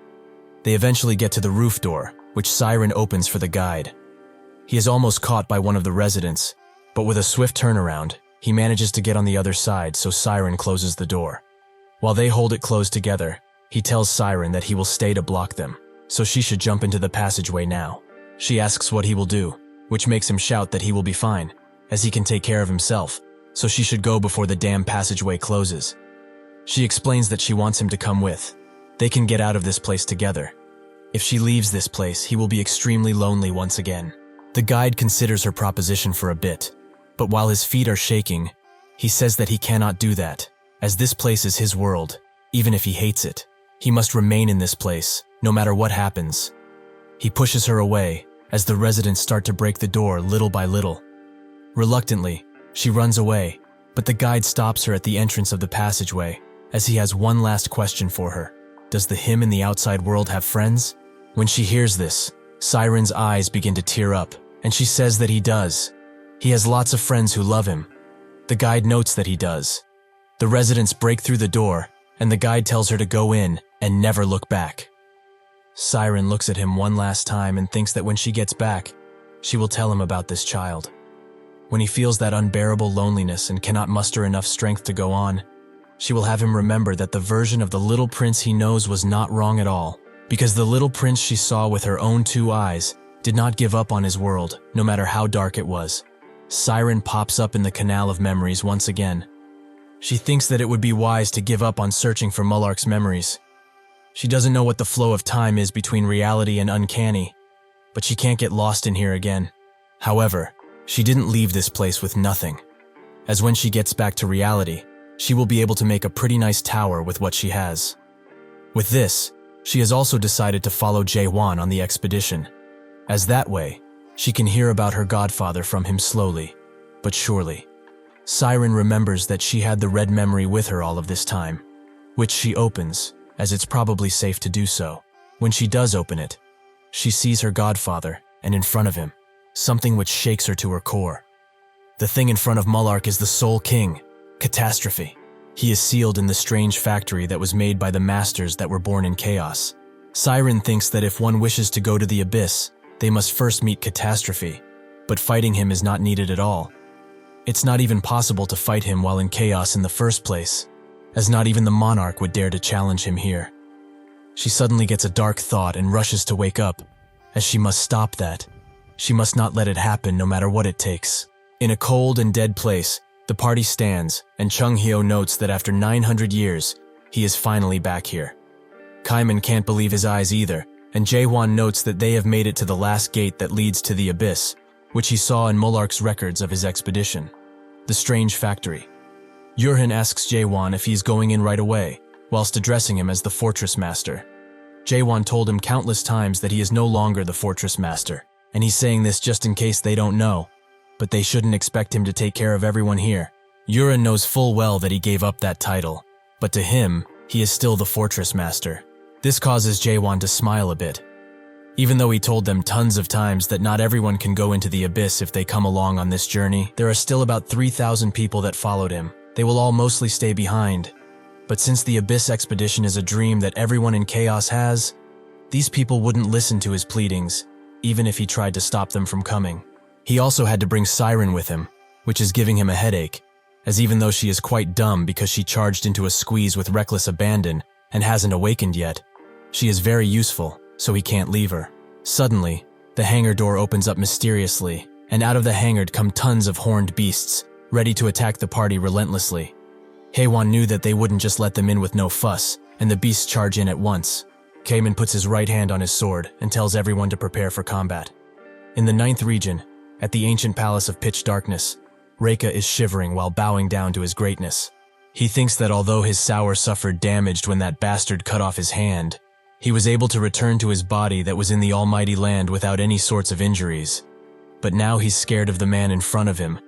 They eventually get to the roof door, which Siren opens for the guide. He is almost caught by one of the residents, but with a swift turnaround, he manages to get on the other side, so Siren closes the door. While they hold it closed together, he tells Siren that he will stay to block them, so she should jump into the passageway now. She asks what he will do, which makes him shout that he will be fine, as he can take care of himself, so she should go before the damn passageway closes. She explains that she wants him to come with. They can get out of this place together. If she leaves this place, he will be extremely lonely once again. The guide considers her proposition for a bit, but while his feet are shaking, he says that he cannot do that, as this place is his world, even if he hates it. He must remain in this place, no matter what happens. He pushes her away, as the residents start to break the door little by little. Reluctantly, she runs away, but the guide stops her at the entrance of the passageway, as he has one last question for her. Does the him in the outside world have friends? When she hears this, Siren's eyes begin to tear up, and she says that he does. He has lots of friends who love him. The guide notes that he does. The residents break through the door, and the guide tells her to go in and never look back. Siren looks at him one last time and thinks that when she gets back, she will tell him about this child. When he feels that unbearable loneliness and cannot muster enough strength to go on, she will have him remember that the version of the little prince he knows was not wrong at all, because the little prince she saw with her own two eyes did not give up on his world, no matter how dark it was. Siren pops up in the canal of memories once again. She thinks that it would be wise to give up on searching for Mullark's memories. She doesn't know what the flow of time is between reality and uncanny, but she can't get lost in here again. However, she didn't leave this place with nothing, as when she gets back to reality, she will be able to make a pretty nice tower with what she has. With this, she has also decided to follow Jaehwan on the expedition, as that way, she can hear about her godfather from him slowly, but surely. Siren remembers that she had the red memory with her all of this time, which she opens, as it's probably safe to do so. When she does open it, she sees her godfather, and in front of him, something which shakes her to her core. The thing in front of Mullark is the Soul King, Catastrophe. He is sealed in the strange factory that was made by the masters that were born in chaos. Siren thinks that if one wishes to go to the abyss, they must first meet Catastrophe, but fighting him is not needed at all. It's not even possible to fight him while in chaos in the first place, as not even the monarch would dare to challenge him here. She suddenly gets a dark thought and rushes to wake up, as she must stop that. She must not let it happen no matter what it takes. In a cold and dead place, the party stands, and Chung Hyo notes that after 900 years, he is finally back here. Kaiman can't believe his eyes either, and Jaehwan notes that they have made it to the last gate that leads to the abyss, which he saw in Mullark's records of his expedition. The strange factory. Yurhan asks Jaehwan if he's going in right away, whilst addressing him as the fortress master. Jaehwan told him countless times that he is no longer the fortress master, and he's saying this just in case they don't know, but they shouldn't expect him to take care of everyone here. Yurhan knows full well that he gave up that title, but to him, he is still the fortress master. This causes Jaehwan to smile a bit. Even though he told them tons of times that not everyone can go into the abyss if they come along on this journey, there are still about 3,000 people that followed him. They will all mostly stay behind. But since the abyss expedition is a dream that everyone in chaos has, these people wouldn't listen to his pleadings, even if he tried to stop them from coming. He also had to bring Siren with him, which is giving him a headache, as even though she is quite dumb because she charged into a squeeze with reckless abandon and hasn't awakened yet, she is very useful, so he can't leave her. Suddenly, the hangar door opens up mysteriously, and out of the hangar come tons of horned beasts, ready to attack the party relentlessly. Haewon knew that they wouldn't just let them in with no fuss, and the beasts charge in at once. Kamen puts his right hand on his sword and tells everyone to prepare for combat. In the 9th region, at the ancient palace of pitch darkness, Reika is shivering while bowing down to his greatness. He thinks that although his sour suffered damage when that bastard cut off his hand, he was able to return to his body that was in the almighty land without any sorts of injuries. But now he's scared of the man in front of him,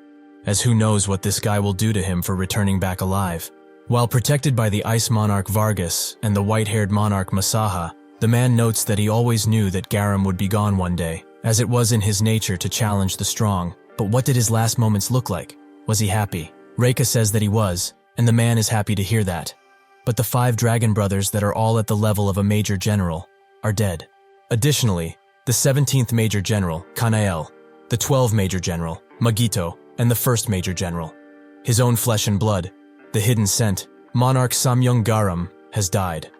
as who knows what this guy will do to him for returning back alive. While protected by the ice monarch Vargas and the white-haired monarch Masaha, the man notes that he always knew that Garam would be gone one day, as it was in his nature to challenge the strong. But what did his last moments look like? Was he happy? Reika says that he was, and the man is happy to hear that. But the 5 dragon brothers that are all at the level of a major general are dead. Additionally, the 17th major general, Kanael, the 12th major general, Magito, and the 1st major general, his own flesh and blood, the hidden scent, Monarch Samyung Garam, has died.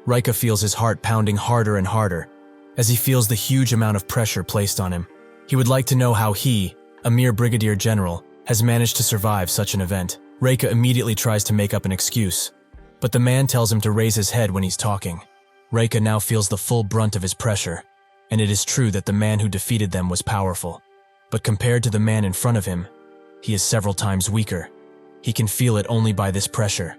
Reika feels his heart pounding harder and harder as he feels the huge amount of pressure placed on him. He would like to know how he, a mere brigadier general, has managed to survive such an event. Reika immediately tries to make up an excuse, but the man tells him to raise his head when he's talking. Reika now feels the full brunt of his pressure, and it is true that the man who defeated them was powerful. But compared to the man in front of him, he is several times weaker. He can feel it only by this pressure.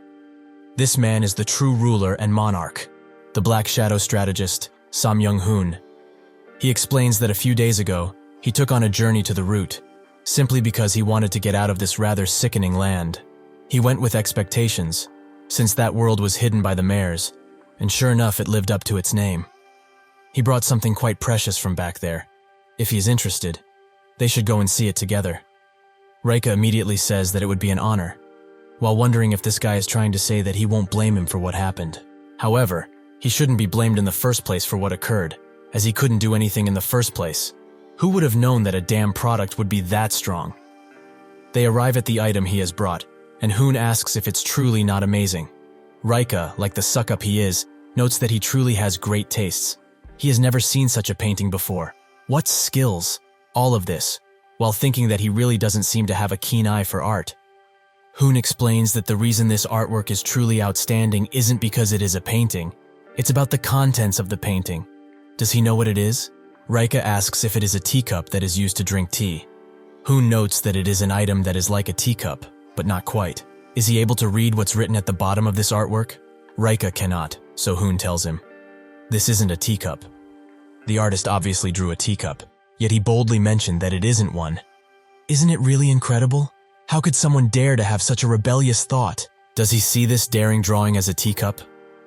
This man is the true ruler and monarch, the Black Shadow strategist, Sam Young-hoon. He explains that a few days ago, he took on a journey to the root, simply because he wanted to get out of this rather sickening land. He went with expectations, since that world was hidden by the mares, and sure enough it lived up to its name. He brought something quite precious from back there. If he's interested, they should go and see it together. Reika immediately says that it would be an honor, while wondering if this guy is trying to say that he won't blame him for what happened. However, he shouldn't be blamed in the first place for what occurred, as he couldn't do anything in the first place. Who would have known that a damn product would be that strong? They arrive at the item he has brought, and Hoon asks if it's truly not amazing. Reika, like the suck-up he is, notes that he truly has great tastes. He has never seen such a painting before. What skills! All of this, while thinking that he really doesn't seem to have a keen eye for art. Hoon explains that the reason this artwork is truly outstanding isn't because it is a painting. It's about the contents of the painting. Does he know what it is? Reika asks if it is a teacup that is used to drink tea. Hoon notes that it is an item that is like a teacup, but not quite. Is he able to read what's written at the bottom of this artwork? Reika cannot, so Hoon tells him. This isn't a teacup. The artist obviously drew a teacup, yet he boldly mentioned that it isn't one. Isn't it really incredible? How could someone dare to have such a rebellious thought? Does he see this daring drawing as a teacup?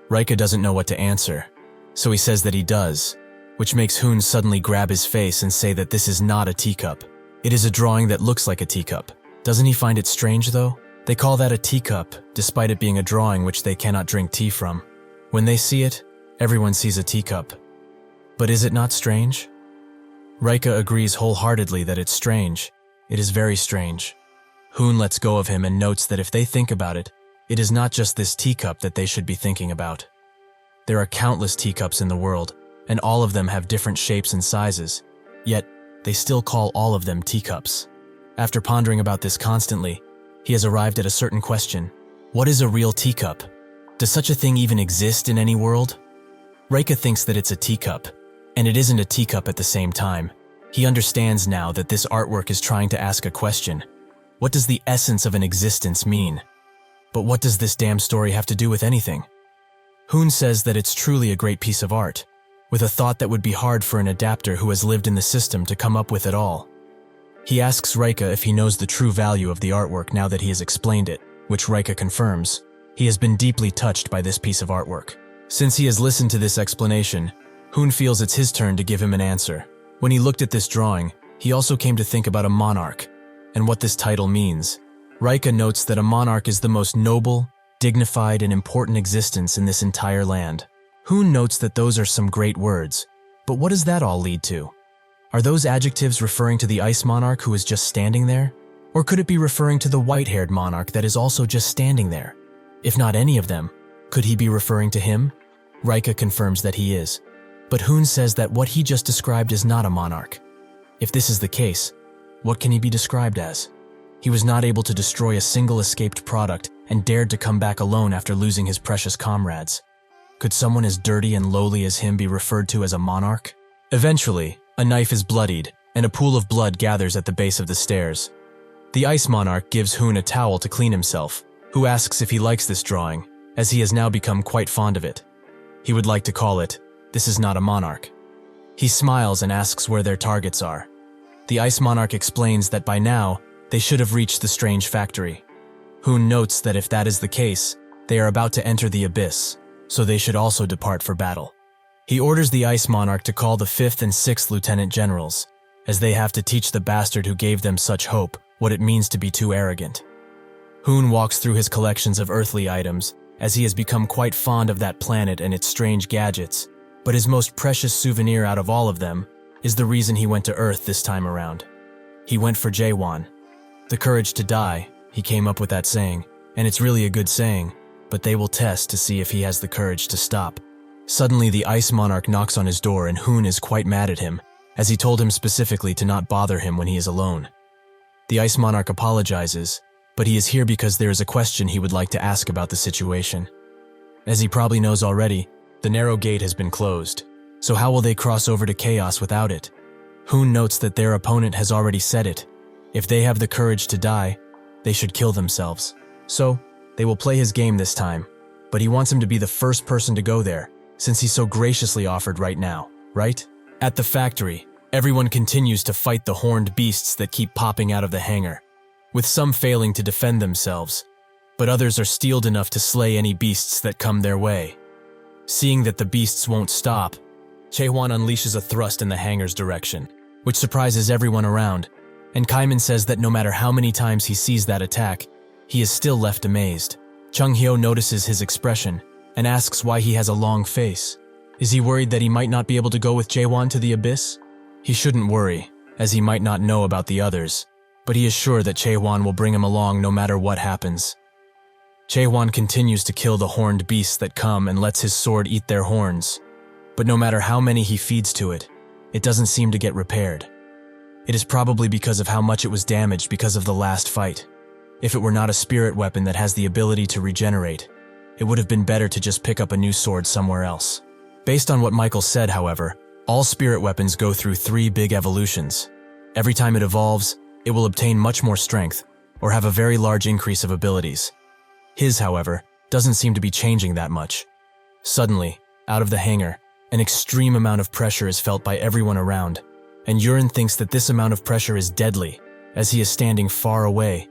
Rika doesn't know what to answer, so he says that he does, which makes Hoon suddenly grab his face and say that this is not a teacup. It is a drawing that looks like a teacup. Doesn't he find it strange, though? They call that a teacup, despite it being a drawing which they cannot drink tea from. When they see it, everyone sees a teacup. But is it not strange? Rika agrees wholeheartedly that it's strange. It is very strange. Hoon lets go of him and notes that if they think about it, it is not just this teacup that they should be thinking about. There are countless teacups in the world, and all of them have different shapes and sizes, yet they still call all of them teacups. After pondering about this constantly, he has arrived at a certain question. What is a real teacup? Does such a thing even exist in any world? Rika thinks that it's a teacup, and it isn't a teacup at the same time. He understands now that this artwork is trying to ask a question. What does the essence of an existence mean? But what does this damn story have to do with anything? Hoon says that it's truly a great piece of art, with a thought that would be hard for an adapter who has lived in the system to come up with at all. He asks Rika if he knows the true value of the artwork now that he has explained it, which Rika confirms. He has been deeply touched by this piece of artwork. Since he has listened to this explanation, Hoon feels it's his turn to give him an answer. When he looked at this drawing, he also came to think about a monarch, and what this title means. Rika notes that a monarch is the most noble, dignified, and important existence in this entire land. Hoon notes that those are some great words, but what does that all lead to? Are those adjectives referring to the ice monarch who is just standing there? Or could it be referring to the white-haired monarch that is also just standing there? If not any of them, could he be referring to him? Rika confirms that he is, but Hoon says that what he just described is not a monarch. If this is the case, what can he be described as? He was not able to destroy a single escaped product and dared to come back alone after losing his precious comrades. Could someone as dirty and lowly as him be referred to as a monarch? Eventually, a knife is bloodied, and a pool of blood gathers at the base of the stairs. The ice monarch gives Hoon a towel to clean himself, who asks if he likes this drawing, as he has now become quite fond of it. He would like to call it, "This is not a monarch." He smiles and asks where their targets are. The ice monarch explains that by now, they should have reached the strange factory. Hoon notes that if that is the case, they are about to enter the abyss, so they should also depart for battle. He orders the ice monarch to call the 5th and 6th lieutenant generals, as they have to teach the bastard who gave them such hope what it means to be too arrogant. Hoon walks through his collections of earthly items, as he has become quite fond of that planet and its strange gadgets, but his most precious souvenir out of all of them is the reason he went to Earth this time around. He went for Jaehwan. The courage to die, he came up with that saying, and it's really a good saying, but they will test to see if he has the courage to stop. Suddenly the ice monarch knocks on his door and Hoon is quite mad at him, as he told him specifically to not bother him when he is alone. The ice monarch apologizes, but he is here because there is a question he would like to ask about the situation. As he probably knows already, the narrow gate has been closed, so how will they cross over to chaos without it? Hoon notes that their opponent has already said it. If they have the courage to die, they should kill themselves. So, they will play his game this time, but he wants him to be the first person to go there, since he so graciously offered right now, right? At the factory, everyone continues to fight the horned beasts that keep popping out of the hangar, with some failing to defend themselves, but others are steeled enough to slay any beasts that come their way. Seeing that the beasts won't stop, Jaehwan unleashes a thrust in the hangar's direction, which surprises everyone around, and Kaiman says that no matter how many times he sees that attack, he is still left amazed. Chung Hyo notices his expression and asks why he has a long face. Is he worried that he might not be able to go with Jaehwan to the abyss? He shouldn't worry, as he might not know about the others, but he is sure that Jaehwan will bring him along no matter what happens. Jaehwan continues to kill the horned beasts that come and lets his sword eat their horns, but no matter how many he feeds to it, it doesn't seem to get repaired. It is probably because of how much it was damaged because of the last fight. If it were not a spirit weapon that has the ability to regenerate, it would have been better to just pick up a new sword somewhere else. Based on what Michael said, however, all spirit weapons go through 3 big evolutions. Every time it evolves, it will obtain much more strength, or have a very large increase of abilities. His, however, doesn't seem to be changing that much. Suddenly, out of the hangar, an extreme amount of pressure is felt by everyone around, and Yurin thinks that this amount of pressure is deadly, as he is standing far away.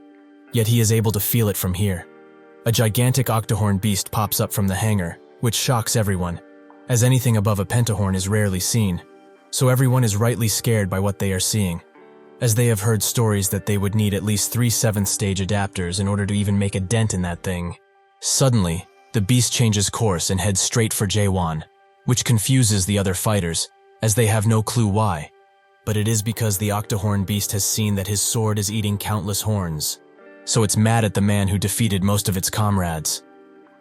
yet he is able to feel it from here. A gigantic octohorn beast pops up from the hangar, which shocks everyone, as anything above a pentahorn is rarely seen, so everyone is rightly scared by what they are seeing, as they have heard stories that they would need at least 3 7th stage adapters in order to even make a dent in that thing. Suddenly, the beast changes course and heads straight for Jaehwan, which confuses the other fighters, as they have no clue why. But it is because the octohorn beast has seen that his sword is eating countless horns, so it's mad at the man who defeated most of its comrades.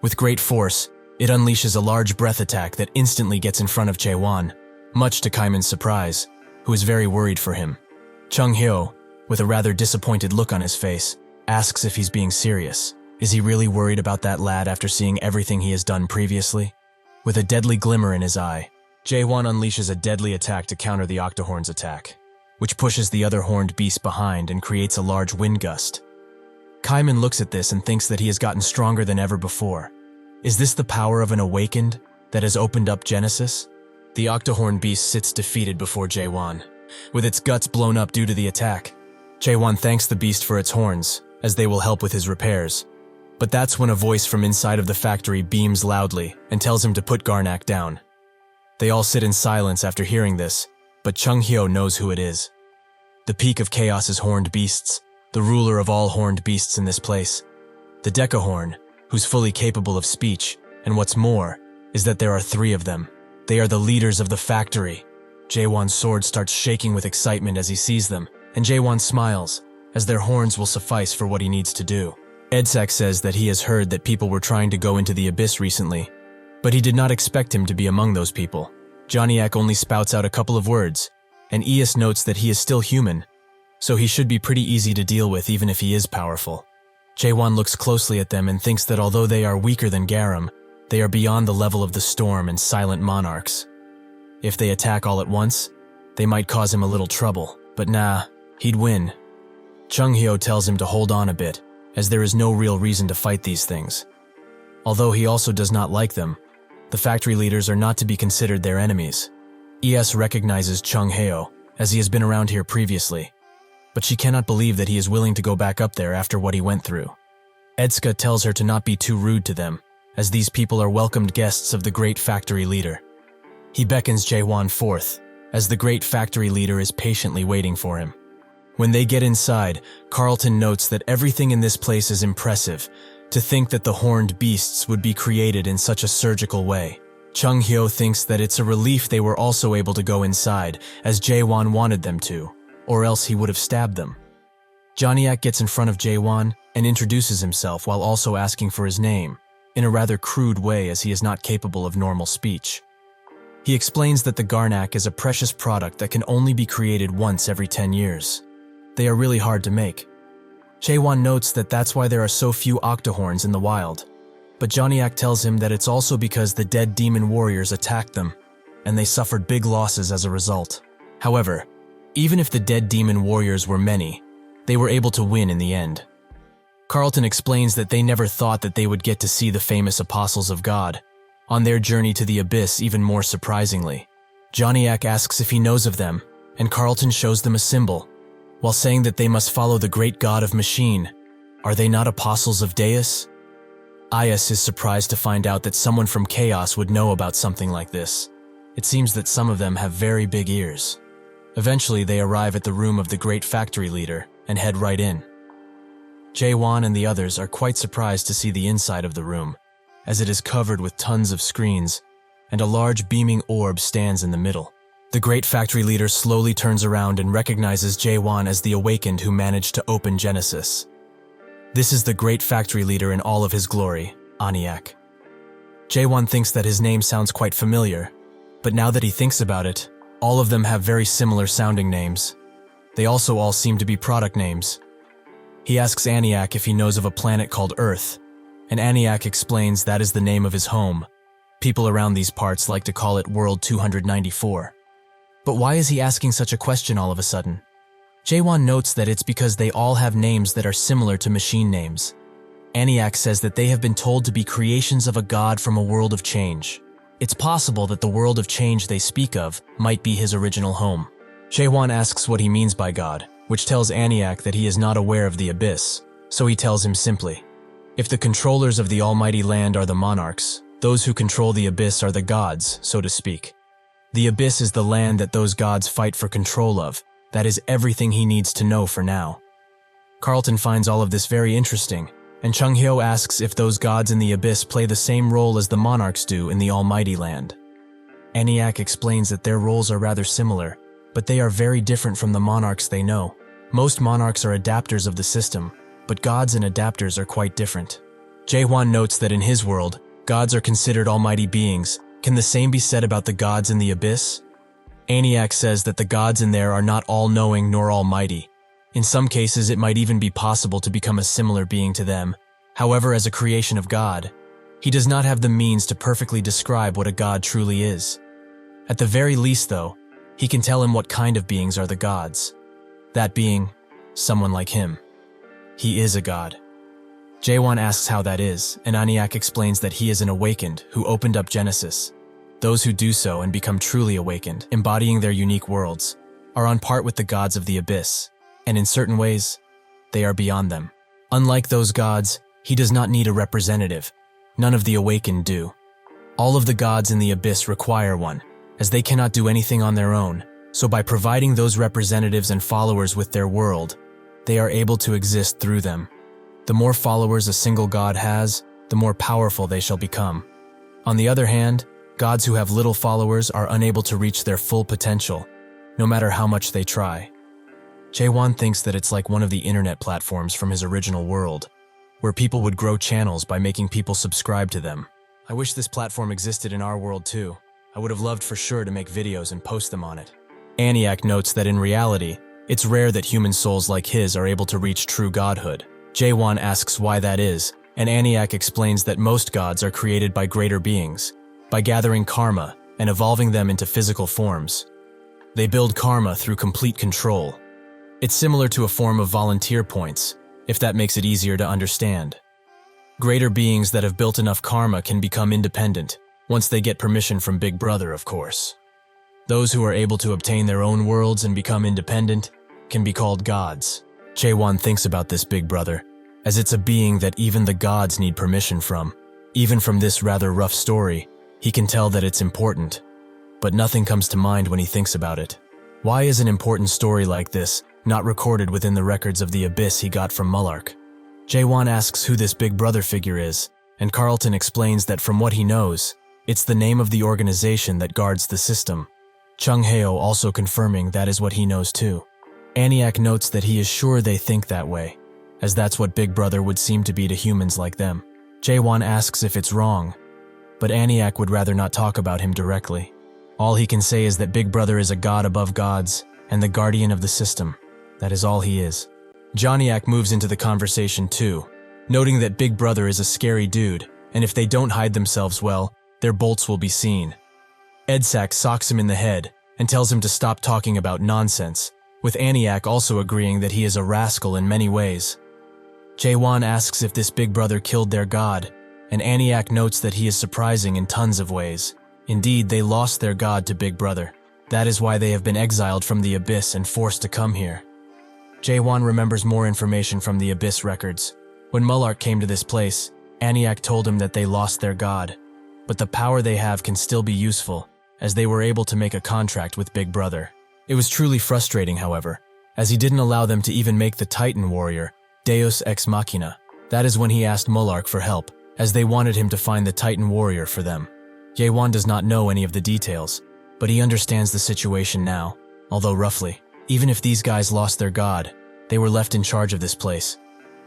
With great force, it unleashes a large breath attack that instantly gets in front of Jaehwan, much to Kaiman's surprise, who is very worried for him. Chung Hyo, with a rather disappointed look on his face, asks if he's being serious. Is he really worried about that lad after seeing everything he has done previously? With a deadly glimmer in his eye, Jaehwan unleashes a deadly attack to counter the octohorn's attack, which pushes the other horned beast behind and creates a large wind gust. Kaiman looks at this and thinks that he has gotten stronger than ever before. Is this the power of an awakened that has opened up Genesis? The octohorn beast sits defeated before Jaehwan, with its guts blown up due to the attack. Jaehwan thanks the beast for its horns, as they will help with his repairs. But that's when a voice from inside of the factory beams loudly and tells him to put Garnak down. They all sit in silence after hearing this, but Chung Hyo knows who it is. The peak of Chaos's horned beasts, the ruler of all horned beasts in this place. The Decahorn, who's fully capable of speech, and what's more, is that there are 3 of them. They are the leaders of the factory. Jaehwan's sword starts shaking with excitement as he sees them, and Jaehwan smiles, as their horns will suffice for what he needs to do. Edsak says that he has heard that people were trying to go into the abyss recently, but he did not expect him to be among those people. Johnniak only spouts out a couple of words, and Eus notes that he is still human, so he should be pretty easy to deal with even if he is powerful. Jaehwan looks closely at them and thinks that although they are weaker than Garam, they are beyond the level of the Storm and Silent Monarchs. If they attack all at once, they might cause him a little trouble, but nah, he'd win. Chung Hyo tells him to hold on a bit, as there is no real reason to fight these things. Although he also does not like them, the factory leaders are not to be considered their enemies. Es recognizes Chung Hyo, as he has been around here previously, but she cannot believe that he is willing to go back up there after what he went through. Edska tells her to not be too rude to them, as these people are welcomed guests of the great factory leader. He beckons Jaehwan forth, as the great factory leader is patiently waiting for him. When they get inside, Carlton notes that everything in this place is impressive. To think that the horned beasts would be created in such a surgical way. Chung Hyo thinks that it's a relief they were also able to go inside, as Jaehwan wanted them to, or else he would have stabbed them. Johnniak gets in front of Jaehwan and introduces himself while also asking for his name, in a rather crude way as he is not capable of normal speech. He explains that the Garnak is a precious product that can only be created once every 10 years. They are really hard to make. Jaehwan notes that that's why there are so few octohorns in the wild, but Johnniak tells him that it's also because the dead demon warriors attacked them, and they suffered big losses as a result. However, even if the dead demon warriors were many, they were able to win in the end. Carlton explains that they never thought that they would get to see the famous apostles of God, on their journey to the abyss even more surprisingly. Johnniak asks if he knows of them, and Carlton shows them a symbol, while saying that they must follow the great god of machine. Are they not apostles of Deus? Ias is surprised to find out that someone from Chaos would know about something like this. It seems that some of them have very big ears. Eventually they arrive at the room of the great factory leader and head right in. Jaehwan and the others are quite surprised to see the inside of the room, as it is covered with tons of screens, and a large beaming orb stands in the middle. The great factory leader slowly turns around and recognizes Jaehwan as the awakened who managed to open Genesis. This is the great factory leader in all of his glory, Aniak. Jaehwan thinks that his name sounds quite familiar, but now that he thinks about it, all of them have very similar sounding names. They also all seem to be product names. He asks Aniak if he knows of a planet called Earth, and Aniak explains that is the name of his home. People around these parts like to call it World 294. But why is he asking such a question all of a sudden? Jaehwan notes that it's because they all have names that are similar to machine names. Aniak says that they have been told to be creations of a god from a world of change. It's possible that the world of change they speak of might be his original home. Jaehwan asks what he means by God, which tells Aniak that he is not aware of the abyss, So he tells him simply, if the controllers of the almighty land are the monarchs, those who control the abyss are the gods, so to speak. The abyss is the land that those gods fight for control of. That is everything he needs to know for now. Carlton finds all of this very interesting, and Chung-hyo asks if those gods in the abyss play the same role as the monarchs do in the almighty land. Eniac explains that their roles are rather similar, but they are very different from the monarchs they know. Most monarchs are adapters of the system, but gods and adapters are quite different. Jaehwan notes that in his world, gods are considered almighty beings. Can the same be said about the gods in the abyss? Eniac says that the gods in there are not all-knowing nor almighty. In some cases, it might even be possible to become a similar being to them. However, as a creation of God, he does not have the means to perfectly describe what a god truly is. At the very least, though, he can tell him what kind of beings are the gods. That being, someone like him. He is a god. Jaehwan asks how that is, and Eniac explains that he is an awakened who opened up Genesis. Those who do so and become truly awakened, embodying their unique worlds, are on par with the gods of the abyss, and in certain ways, they are beyond them. Unlike those gods, he does not need a representative. None of the awakened do. All of the gods in the abyss require one, as they cannot do anything on their own, so by providing those representatives and followers with their world, they are able to exist through them. The more followers a single god has, the more powerful they shall become. On the other hand, gods who have little followers are unable to reach their full potential, no matter how much they try. Jaehwan thinks that it's like one of the internet platforms from his original world, where people would grow channels by making people subscribe to them. I wish this platform existed in our world too. I would have loved for sure to make videos and post them on it. Eniac notes that in reality, it's rare that human souls like his are able to reach true godhood. Jaehwan asks why that is, and Eniac explains that most gods are created by greater beings, by gathering karma and evolving them into physical forms. They build karma through complete control. It's similar to a form of volunteer points, if that makes it easier to understand. Greater beings that have built enough karma can become independent, once they get permission from Big Brother, of course. Those who are able to obtain their own worlds and become independent can be called gods. Jaehwan thinks about this Big Brother, as it's a being that even the gods need permission from. Even from this rather rough story, he can tell that it's important, but nothing comes to mind when he thinks about it. Why is an important story like this not recorded within the records of the abyss he got from Mullark? Jaehwan asks who this Big Brother figure is, and Carlton explains that from what he knows, it's the name of the organization that guards the system. Chung-hyo also confirming that is what he knows too. Eniac notes that he is sure they think that way, as that's what Big Brother would seem to be to humans like them. Jaehwan asks if it's wrong, but Eniac would rather not talk about him directly. All he can say is that Big Brother is a god above gods and the guardian of the system. That is all he is. Johnniac moves into the conversation too, noting that Big Brother is a scary dude, and if they don't hide themselves well, their bolts will be seen. Edsack socks him in the head and tells him to stop talking about nonsense, with Eniac also agreeing that he is a rascal in many ways. Jaehwan asks if this Big Brother killed their god, and Eniac notes that he is surprising in tons of ways. Indeed, they lost their god to Big Brother. That is why they have been exiled from the Abyss and forced to come here. Jaehwan remembers more information from the Abyss records. When Mullark came to this place, Eniac told him that they lost their god, but the power they have can still be useful, as they were able to make a contract with Big Brother. It was truly frustrating, however, as he didn't allow them to even make the Titan warrior, Deus Ex Machina. That is when he asked Mullark for help, as they wanted him to find the Titan warrior for them. Jaehwan does not know any of the details, but he understands the situation now, although roughly. Even if these guys lost their god, they were left in charge of this place,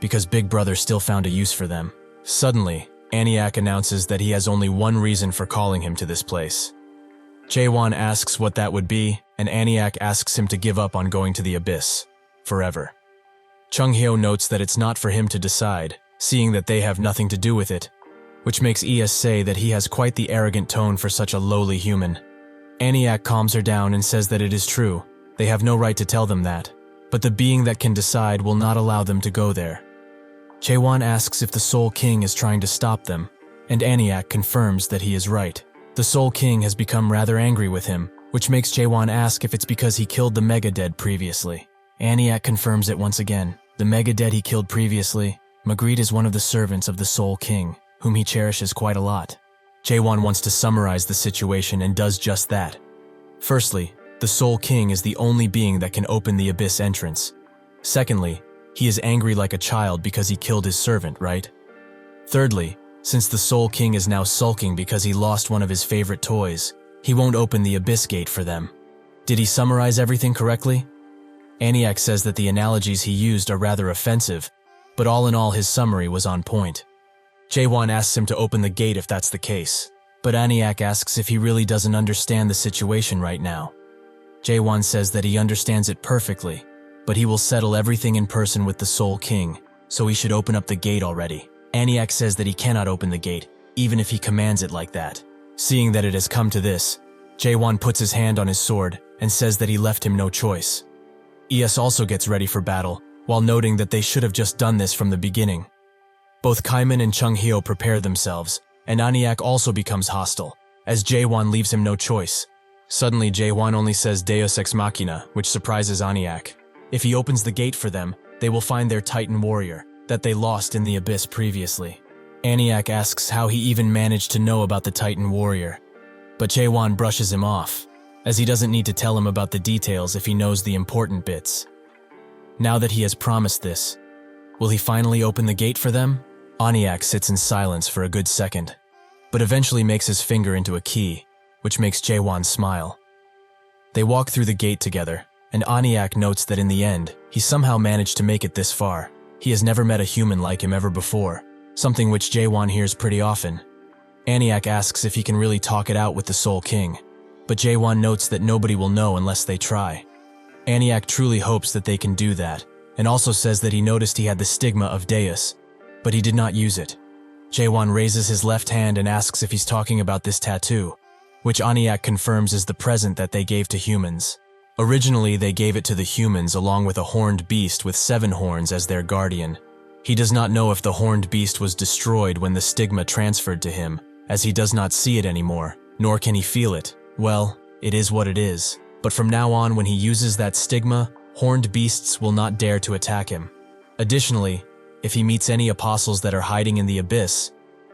because Big Brother still found a use for them. Suddenly, Eniac announces that he has only one reason for calling him to this place. Jaehwan asks what that would be, and Eniac asks him to give up on going to the Abyss, forever. Chung-hyo notes that it's not for him to decide, seeing that they have nothing to do with it, which makes Es say that he has quite the arrogant tone for such a lowly human. Eniac calms her down and says that it is true, they have no right to tell them that, but the being that can decide will not allow them to go there. Jaehwan asks if the Soul King is trying to stop them, and Eniac confirms that he is right. The Soul King has become rather angry with him, which makes Jaehwan ask if it's because he killed the Mega Dead previously. Eniac confirms it once again. The mega dead he killed previously, Magritte is one of the servants of the Soul King, whom he cherishes quite a lot. Jaehwan wants to summarize the situation and does just that. Firstly, the Soul King is the only being that can open the abyss entrance. Secondly, he is angry like a child because he killed his servant, right? Thirdly, since the Soul King is now sulking because he lost one of his favorite toys, he won't open the abyss gate for them. Did he summarize everything correctly? Aniak says that the analogies he used are rather offensive, but all in all his summary was on point. Jaehwan asks him to open the gate if that's the case, but Aniak asks if he really doesn't understand the situation right now. Jaehwan says that he understands it perfectly, but he will settle everything in person with the Soul King, so he should open up the gate already. Aniak says that he cannot open the gate, even if he commands it like that. Seeing that it has come to this, Jaehwan puts his hand on his sword and says that he left him no choice. Es also gets ready for battle, while noting that they should have just done this from the beginning. Both Kaiman and Chung Hyo prepare themselves, and Aniak also becomes hostile, as Jaehwan leaves him no choice. Suddenly Jaehwan only says Deus Ex Machina, which surprises Aniak. If he opens the gate for them, they will find their Titan warrior, that they lost in the abyss previously. Aniak asks how he even managed to know about the Titan warrior, but Jaehwan brushes him off, as he doesn't need to tell him about the details if he knows the important bits. Now that he has promised this, will he finally open the gate for them? Aniak sits in silence for a good second, but eventually makes his finger into a key, which makes Jaehwan smile. They walk through the gate together, and Aniak notes that in the end, he somehow managed to make it this far. He has never met a human like him ever before, something which Jaehwan hears pretty often. Aniak asks if he can really talk it out with the Soul King, but Jaehwan notes that nobody will know unless they try. Aniak truly hopes that they can do that, and also says that he noticed he had the stigma of Deus, but he did not use it. Jaehwan raises his left hand and asks if he's talking about this tattoo, which Aniak confirms is the present that they gave to humans. Originally, they gave it to the humans along with a horned beast with 7 horns as their guardian. He does not know if the horned beast was destroyed when the stigma transferred to him, as he does not see it anymore, nor can he feel it. Well, it is what it is. But from now on, when he uses that stigma, horned beasts will not dare to attack him. Additionally, if he meets any apostles that are hiding in the abyss,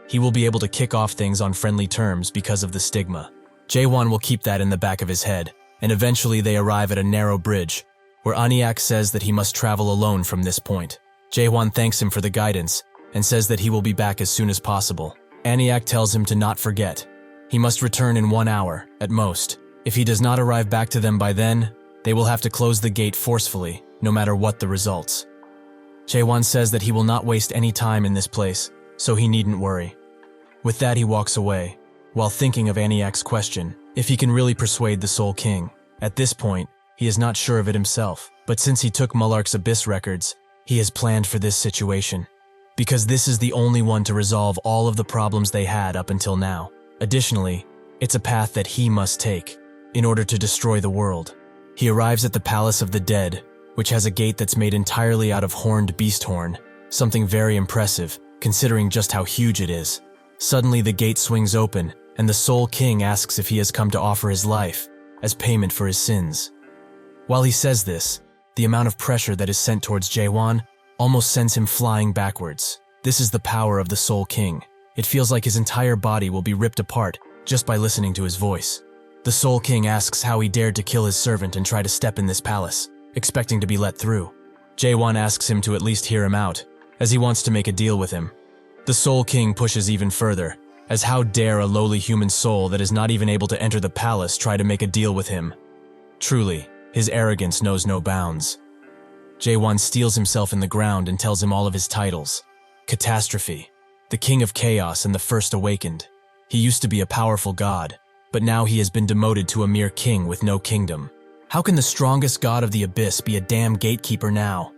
he will be able to kick off things on friendly terms because of the stigma. Jaehwan will keep that in the back of his head, and eventually they arrive at a narrow bridge, where Aniak says that he must travel alone from this point. Jaehwan thanks him for the guidance, and says that he will be back as soon as possible. Aniak tells him to not forget. He must return in 1 hour, at most. If he does not arrive back to them by then, they will have to close the gate forcefully, no matter what the results. Jaehwan says that he will not waste any time in this place, so he needn't worry. With that he walks away, while thinking of Aniak's question, if he can really persuade the Soul King. At this point, he is not sure of it himself, but since he took Mullark's Abyss records, he has planned for this situation, because this is the only one to resolve all of the problems they had up until now. Additionally, it's a path that he must take, in order to destroy the world. He arrives at the Palace of the Dead, which has a gate that's made entirely out of horned beast horn, something very impressive, considering just how huge it is. Suddenly the gate swings open, and the Soul King asks if he has come to offer his life, as payment for his sins. While he says this, the amount of pressure that is sent towards Jaehwan almost sends him flying backwards. This is the power of the Soul King. It feels like his entire body will be ripped apart just by listening to his voice. The Soul King asks how he dared to kill his servant and try to step in this palace, expecting to be let through. Jaehwan asks him to at least hear him out, as he wants to make a deal with him. The Soul King pushes even further, as how dare a lowly human soul that is not even able to enter the palace try to make a deal with him. Truly, his arrogance knows no bounds. Jaehwan steals himself in the ground and tells him all of his titles. Catastrophe, the King of Chaos and the First Awakened. He used to be a powerful god, but now he has been demoted to a mere king with no kingdom. How can the strongest god of the abyss be a damn gatekeeper now?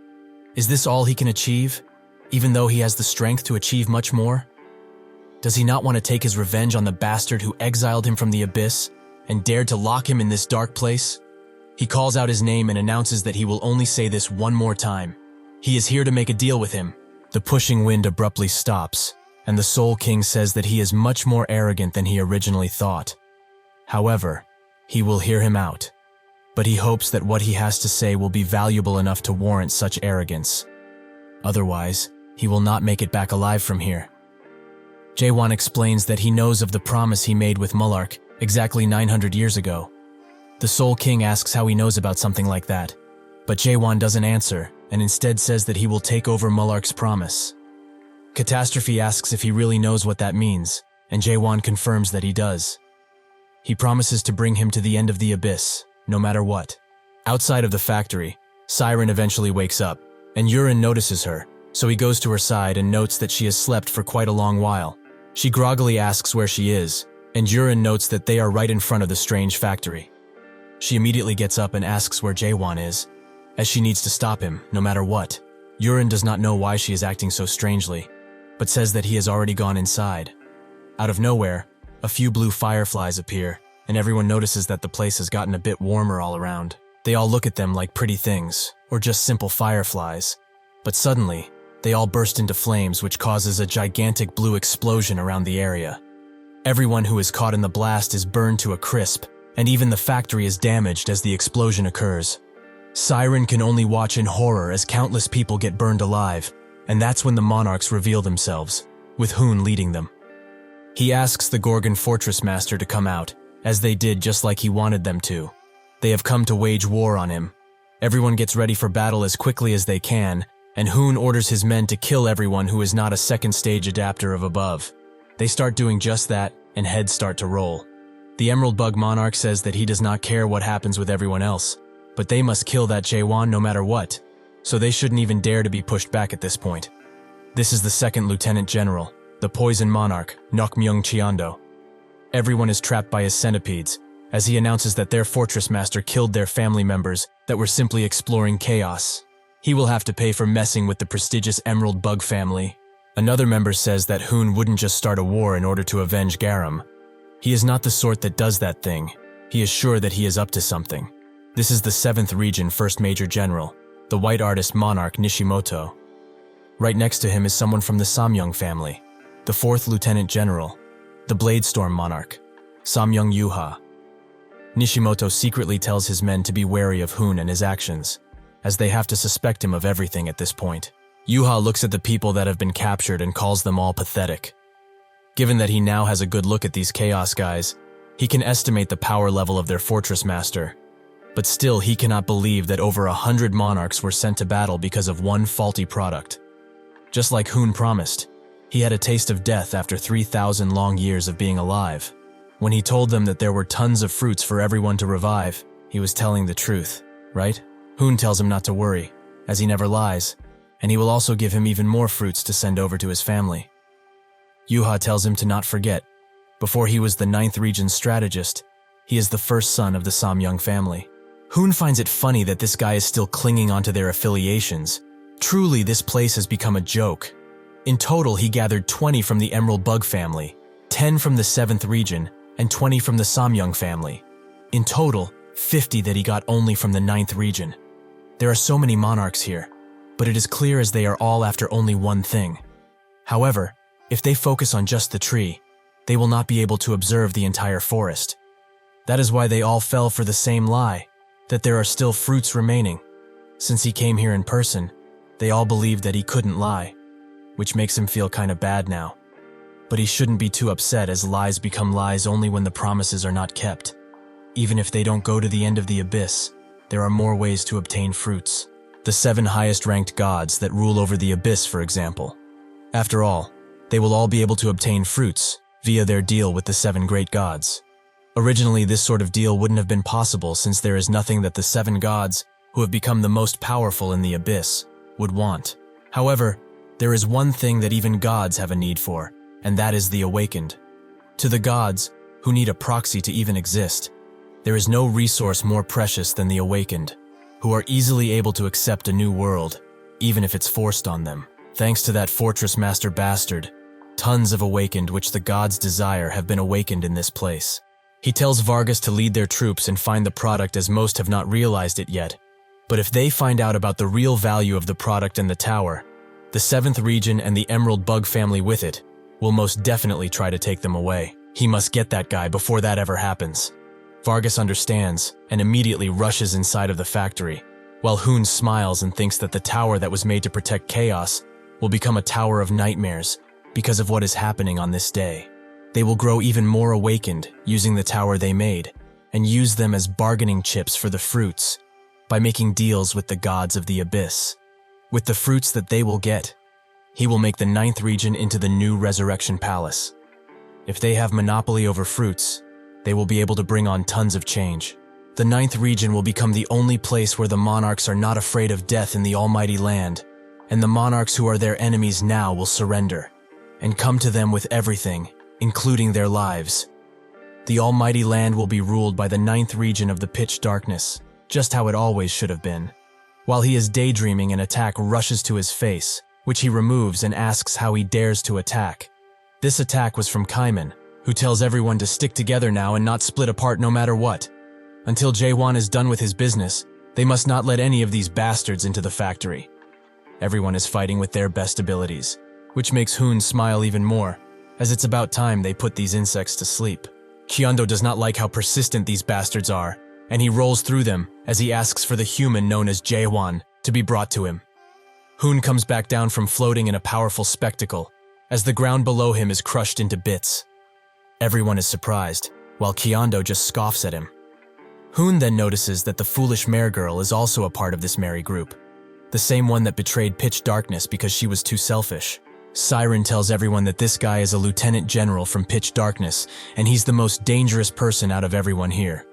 Is this all he can achieve, even though he has the strength to achieve much more? Does he not want to take his revenge on the bastard who exiled him from the abyss and dared to lock him in this dark place? He calls out his name and announces that he will only say this one more time. He is here to make a deal with him. The pushing wind abruptly stops, and the Soul King says that he is much more arrogant than he originally thought. However, he will hear him out, but he hopes that what he has to say will be valuable enough to warrant such arrogance. Otherwise, he will not make it back alive from here. Jaehwan explains that he knows of the promise he made with Mullark exactly 900 years ago. The Soul King asks how he knows about something like that, but Jaehwan doesn't answer and instead says that he will take over Mullark's promise. Catastrophe asks if he really knows what that means, and Jaehwan confirms that he does. He promises to bring him to the end of the abyss, no matter what. Outside of the factory, Siren eventually wakes up, and Yurin notices her, so he goes to her side and notes that she has slept for quite a long while. She groggily asks where she is, and Yurin notes that they are right in front of the strange factory. She immediately gets up and asks where Jaehwan is, as she needs to stop him, no matter what. Yurin does not know why she is acting so strangely, but says that he has already gone inside. Out of nowhere, a few blue fireflies appear, and everyone notices that the place has gotten a bit warmer all around. They all look at them like pretty things, or just simple fireflies. But suddenly, they all burst into flames, which causes a gigantic blue explosion around the area. Everyone who is caught in the blast is burned to a crisp, and even the factory is damaged as the explosion occurs. Siren can only watch in horror as countless people get burned alive, and that's when the monarchs reveal themselves, with Hoon leading them. He asks the Gorgon Fortress master to come out, as they did just like he wanted them to. They have come to wage war on him. Everyone gets ready for battle as quickly as they can, and Hoon orders his men to kill everyone who is not a second stage adapter of above. They start doing just that, and heads start to roll. The Emerald Bug Monarch says that he does not care what happens with everyone else, but they must kill that Jaehwan no matter what, so they shouldn't even dare to be pushed back at this point. This is the second Lieutenant General, the Poison Monarch, Nokmyung Cheondo. Everyone is trapped by his centipedes, as he announces that their fortress master killed their family members that were simply exploring chaos. He will have to pay for messing with the prestigious Emerald Bug family. Another member says that Hoon wouldn't just start a war in order to avenge Garam. He is not the sort that does that thing. He is sure that he is up to something. This is the 7th Region First Major General, the White Artist Monarch Nishimoto. Right next to him is someone from the Samyung family, the 4th Lieutenant General, the Bladestorm Monarch, Samyung Yuha. Nishimoto secretly tells his men to be wary of Hoon and his actions, as they have to suspect him of everything at this point. Yuha looks at the people that have been captured and calls them all pathetic. Given that he now has a good look at these Chaos guys, he can estimate the power level of their fortress master. But still, he cannot believe that over 100 monarchs were sent to battle because of one faulty product. Just like Hoon promised, he had a taste of death after 3,000 long years of being alive. When he told them that there were tons of fruits for everyone to revive, he was telling the truth, right? Hoon tells him not to worry, as he never lies, and he will also give him even more fruits to send over to his family. Yuha tells him to not forget, before he was the 9th Region strategist, he is the first son of the Samyung family. Hoon finds it funny that this guy is still clinging onto their affiliations. Truly, this place has become a joke. In total, he gathered 20 from the Emerald Bug family, 10 from the 7th Region, and 20 from the Samyung family. In total, 50 that he got only from the 9th Region. There are so many monarchs here, but it is clear as they are all after only one thing. However, if they focus on just the tree, they will not be able to observe the entire forest. That is why they all fell for the same lie, that there are still fruits remaining. Since he came here in person, they all believed that he couldn't lie, which makes him feel kinda bad now. But he shouldn't be too upset, as lies become lies only when the promises are not kept. Even if they don't go to the end of the abyss, there are more ways to obtain fruits. The 7 highest-ranked gods that rule over the abyss, for example. After all, they will all be able to obtain fruits via their deal with the 7 great gods. Originally, this sort of deal wouldn't have been possible, since there is nothing that the 7 gods, who have become the most powerful in the abyss, would want. However, there is one thing that even gods have a need for, and that is the awakened. To the gods, who need a proxy to even exist, there is no resource more precious than the awakened, who are easily able to accept a new world, even if it's forced on them. Thanks to that fortress master bastard, tons of awakened which the gods desire have been awakened in this place. He tells Vargas to lead their troops and find the product, as most have not realized it yet. But if they find out about the real value of the product and the tower, the 7th Region and the Emerald Bug family with it will most definitely try to take them away. He must get that guy before that ever happens. Vargas understands and immediately rushes inside of the factory, while Hoon smiles and thinks that the tower that was made to protect chaos will become a tower of nightmares because of what is happening on this day. They will grow even more awakened using the tower they made and use them as bargaining chips for the fruits by making deals with the gods of the abyss. With the fruits that they will get, he will make the 9th region into the new Resurrection Palace. If they have monopoly over fruits, they will be able to bring on tons of change. The 9th region will become the only place where the monarchs are not afraid of death in the almighty land, and the monarchs who are their enemies now will surrender and come to them with everything, including their lives. The almighty land will be ruled by the 9th region of the pitch darkness, just how it always should have been. While he is daydreaming, an attack rushes to his face, which he removes and asks how he dares to attack. This attack was from Kaiman, who tells everyone to stick together now and not split apart no matter what. Until Jaehwan is done with his business, they must not let any of these bastards into the factory. Everyone is fighting with their best abilities, which makes Hoon smile even more, as it's about time they put these insects to sleep. Kyondo does not like how persistent these bastards are, and he rolls through them as he asks for the human known as Jaehwan to be brought to him. Hoon comes back down from floating in a powerful spectacle, as the ground below him is crushed into bits. Everyone is surprised, while Kyondo just scoffs at him. Hoon then notices that the foolish mare girl is also a part of this merry group, the same one that betrayed Pitch Darkness because she was too selfish. Siren tells everyone that this guy is a lieutenant general from Pitch Darkness, and he's the most dangerous person out of everyone here.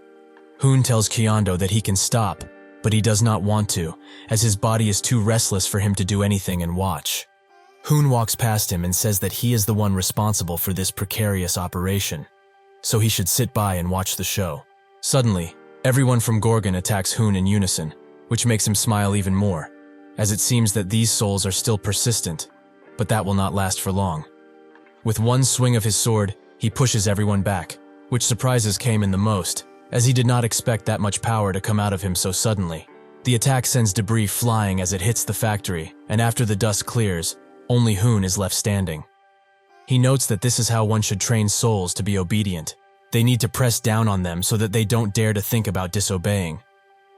Hoon tells Kyondo that he can stop, but he does not want to, as his body is too restless for him to do anything and watch. Hoon walks past him and says that he is the one responsible for this precarious operation, so he should sit by and watch the show. Suddenly, everyone from Gorgon attacks Hoon in unison, which makes him smile even more, as it seems that these souls are still persistent, but that will not last for long. With one swing of his sword, he pushes everyone back, which surprises Kaiman the most, as he did not expect that much power to come out of him so suddenly. The attack sends debris flying as it hits the factory, and after the dust clears, only Hoon is left standing. He notes that this is how one should train souls to be obedient. They need to press down on them so that they don't dare to think about disobeying.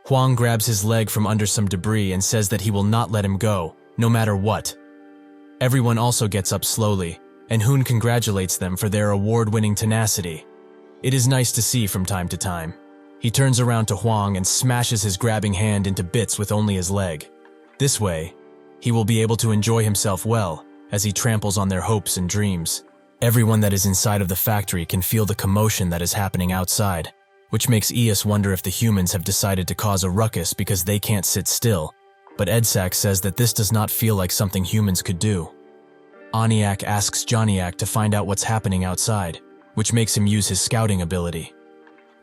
Huang grabs his leg from under some debris and says that he will not let him go, no matter what. Everyone also gets up slowly, and Hoon congratulates them for their award-winning tenacity. It is nice to see from time to time. He turns around to Huang and smashes his grabbing hand into bits with only his leg. This way, he will be able to enjoy himself well as he tramples on their hopes and dreams. Everyone that is inside of the factory can feel the commotion that is happening outside, which makes Eus wonder if the humans have decided to cause a ruckus because they can't sit still, but Edsak says that this does not feel like something humans could do. Aniak asks Johnniak to find out what's happening outside, which makes him use his scouting ability.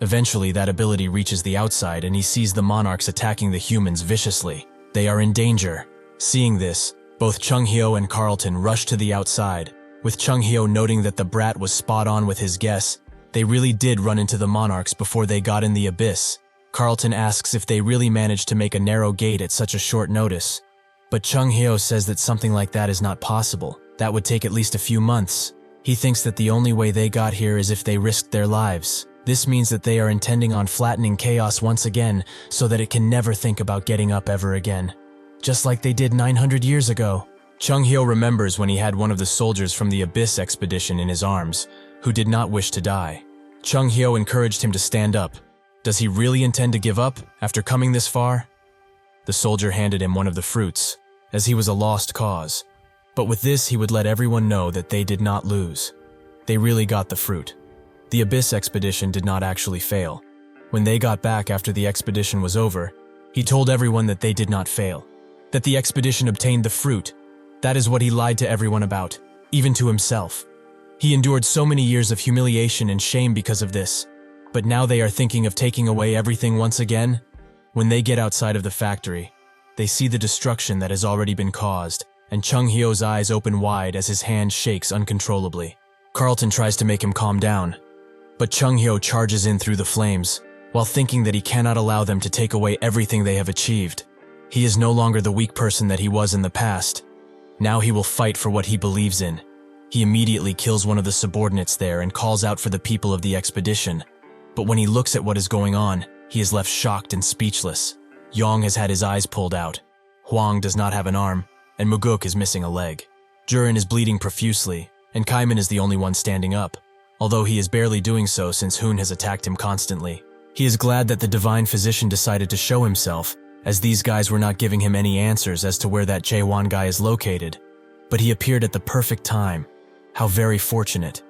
Eventually, that ability reaches the outside and he sees the monarchs attacking the humans viciously. They are in danger. Seeing this, both Chung-hyo and Carlton rush to the outside, with Chung-hyo noting that the brat was spot on with his guess. They really did run into the monarchs before they got in the abyss. Carlton asks if they really managed to make a narrow gate at such a short notice. But Chung-hyo says that something like that is not possible. That would take at least a few months. He thinks that the only way they got here is if they risked their lives. This means that they are intending on flattening chaos once again so that it can never think about getting up ever again. Just like they did 900 years ago. Chung-hyo remembers when he had one of the soldiers from the Abyss expedition in his arms, who did not wish to die. Chung-hyo encouraged him to stand up. Does he really intend to give up after coming this far? The soldier handed him one of the fruits, as he was a lost cause. But with this, he would let everyone know that they did not lose. They really got the fruit. The Abyss expedition did not actually fail. When they got back after the expedition was over, he told everyone that they did not fail, that the expedition obtained the fruit. That is what he lied to everyone about, even to himself. He endured so many years of humiliation and shame because of this, but now they are thinking of taking away everything once again. When they get outside of the factory, they see the destruction that has already been caused, and Chung-hyo's eyes open wide as his hand shakes uncontrollably. Carlton tries to make him calm down, but Chung-hyo charges in through the flames, while thinking that he cannot allow them to take away everything they have achieved. He is no longer the weak person that he was in the past. Now he will fight for what he believes in. He immediately kills one of the subordinates there and calls out for the people of the expedition. But when he looks at what is going on, he is left shocked and speechless. Yong has had his eyes pulled out. Huang does not have an arm, and Muguk is missing a leg. Jurin is bleeding profusely, and Kaiman is the only one standing up, although he is barely doing so since Hoon has attacked him constantly. He is glad that the divine physician decided to show himself, as these guys were not giving him any answers as to where that Jaehwan guy is located. But he appeared at the perfect time. How very fortunate.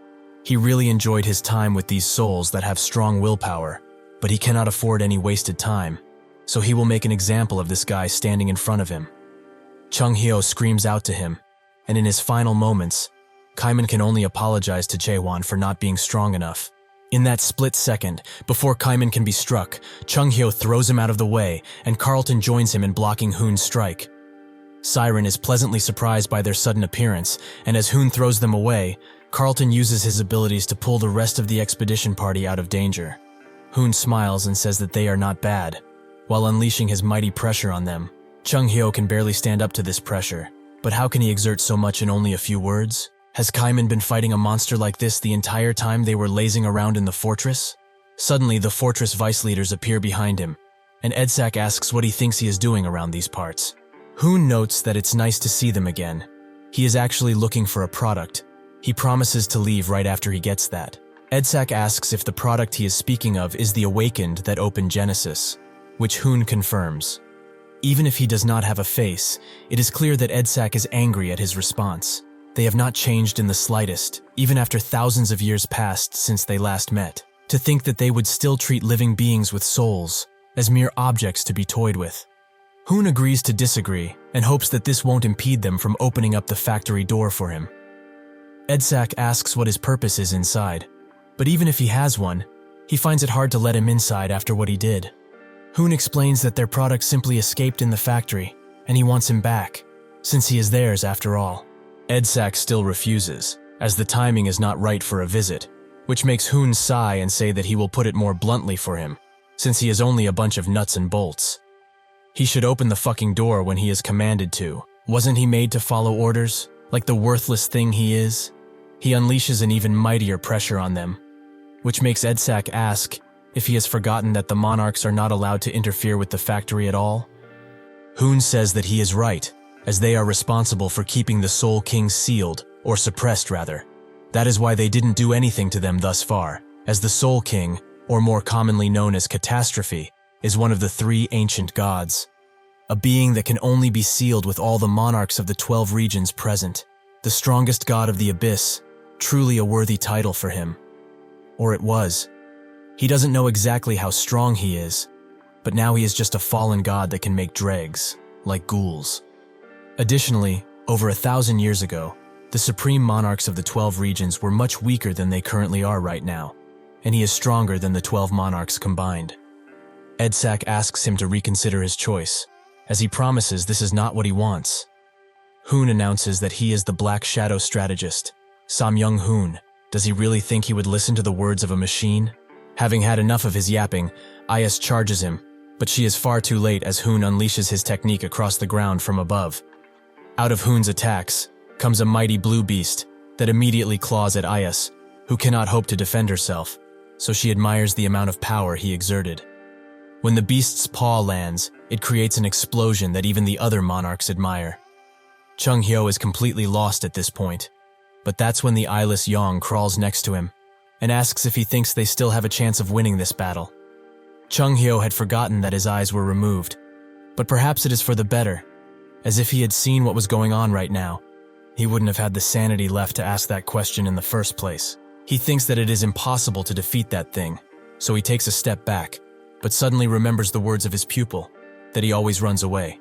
He really enjoyed his time with these souls that have strong willpower, but he cannot afford any wasted time, so he will make an example of this guy standing in front of him. Chung Hyo screams out to him, and in his final moments, Kaiman can only apologize to Jaehwan for not being strong enough. In that split second, before Kaiman can be struck, Chung Hyo throws him out of the way, and Carlton joins him in blocking Hoon's strike. Siren is pleasantly surprised by their sudden appearance, and as Hoon throws them away, Carlton uses his abilities to pull the rest of the expedition party out of danger. Hoon smiles and says that they are not bad, while unleashing his mighty pressure on them. Chung Hyo can barely stand up to this pressure, but how can he exert so much in only a few words? Has Kaiman been fighting a monster like this the entire time they were lazing around in the fortress? Suddenly, the fortress vice leaders appear behind him, and Edsak asks what he thinks he is doing around these parts. Hoon notes that it's nice to see them again. He is actually looking for a product. He promises to leave right after he gets that. Edsak asks if the product he is speaking of is the Awakened that opened Genesis, which Hoon confirms. Even if he does not have a face, it is clear that Edsak is angry at his response. They have not changed in the slightest, even after thousands of years passed since they last met. To think that they would still treat living beings with souls as mere objects to be toyed with. Hoon agrees to disagree and hopes that this won't impede them from opening up the factory door for him. Edsak asks what his purpose is inside, but even if he has one, he finds it hard to let him inside after what he did. Hoon explains that their product simply escaped in the factory, and he wants him back, since he is theirs after all. Edsak still refuses, as the timing is not right for a visit, which makes Hoon sigh and say that he will put it more bluntly for him, since he is only a bunch of nuts and bolts. He should open the fucking door when he is commanded to. Wasn't he made to follow orders, like the worthless thing he is? He unleashes an even mightier pressure on them, which makes Edsak ask if he has forgotten that the monarchs are not allowed to interfere with the factory at all. Hoon says that he is right, as they are responsible for keeping the Soul King sealed, or suppressed rather. That is why they didn't do anything to them thus far, as the Soul King, or more commonly known as Catastrophe, is one of the 3 ancient gods. A being that can only be sealed with all the monarchs of the 12 regions present. The strongest god of the abyss, truly a worthy title for him. Or it was. He doesn't know exactly how strong he is, but now he is just a fallen god that can make dregs, like ghouls. Additionally, over 1,000 years ago, the supreme monarchs of the 12 regions were much weaker than they currently are right now, and he is stronger than the 12 monarchs combined. Edsak asks him to reconsider his choice, as he promises this is not what he wants. Hoon announces that he is the Black Shadow strategist. Samyung Hoon, does he really think he would listen to the words of a machine? Having had enough of his yapping, Ayas charges him, but she is far too late as Hoon unleashes his technique across the ground from above. Out of Hoon's attacks comes a mighty blue beast that immediately claws at Ayas, who cannot hope to defend herself, so she admires the amount of power he exerted. When the beast's paw lands, it creates an explosion that even the other monarchs admire. Chung Hyo is completely lost at this point, but that's when the eyeless Yong crawls next to him and asks if he thinks they still have a chance of winning this battle. Chung Hyo had forgotten that his eyes were removed, but perhaps it is for the better, as if he had seen what was going on right now. He wouldn't have had the sanity left to ask that question in the first place. He thinks that it is impossible to defeat that thing, so he takes a step back, but suddenly remembers the words of his pupil, that he always runs away.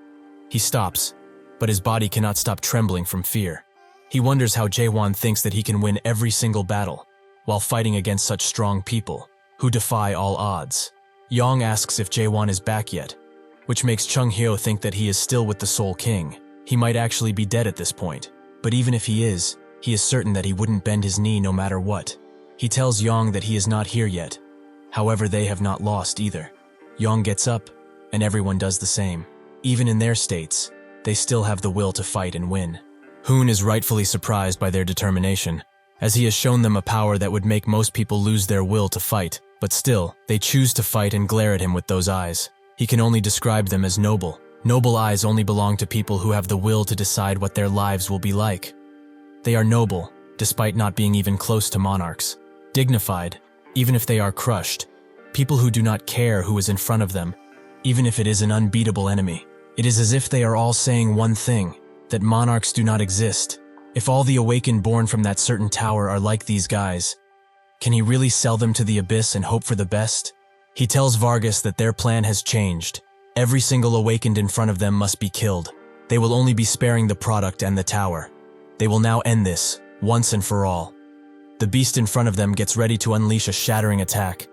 He stops, but his body cannot stop trembling from fear. He wonders how Jaehwan thinks that he can win every single battle, while fighting against such strong people, who defy all odds. Yong asks if Jaehwan is back yet, which makes Chung Hyo think that he is still with the Soul King. He might actually be dead at this point, but even if he is certain that he wouldn't bend his knee no matter what. He tells Yong that he is not here yet. However, they have not lost either. Yong gets up, and everyone does the same. Even in their states, they still have the will to fight and win. Hoon is rightfully surprised by their determination, as he has shown them a power that would make most people lose their will to fight, but still, they choose to fight and glare at him with those eyes. He can only describe them as noble. Noble eyes only belong to people who have the will to decide what their lives will be like. They are noble, despite not being even close to monarchs. Dignified, even if they are crushed. People who do not care who is in front of them, even if it is an unbeatable enemy. It is as if they are all saying one thing, that monarchs do not exist. If all the awakened born from that certain tower are like these guys, can he really sell them to the abyss and hope for the best? He tells Vargas that their plan has changed. Every single awakened in front of them must be killed. They will only be sparing the product and the tower. They will now end this, once and for all. The beast in front of them gets ready to unleash a shattering attack,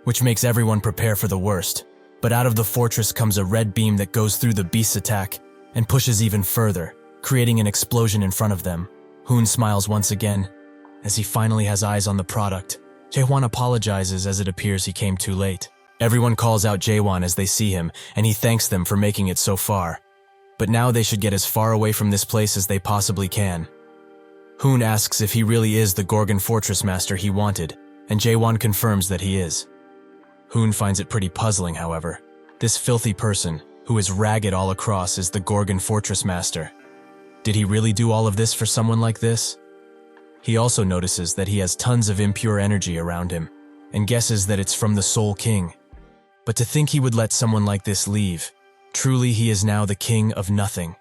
which makes everyone prepare for the worst. But out of the fortress comes a red beam that goes through the beast's attack and pushes even further, creating an explosion in front of them. Hoon smiles once again, as he finally has eyes on the product. Jaehwan apologizes as it appears he came too late. Everyone calls out Jaehwan as they see him, and he thanks them for making it so far. But now they should get as far away from this place as they possibly can. Hoon asks if he really is the Gorgon Fortress master he wanted, and Jaehwan confirms that he is. Hoon finds it pretty puzzling, however. This filthy person, who is ragged all across, is the Gorgon Fortress master. Did he really do all of this for someone like this? He also notices that he has tons of impure energy around him, and guesses that it's from the Soul King. But to think he would let someone like this leave, truly he is now the king of nothing.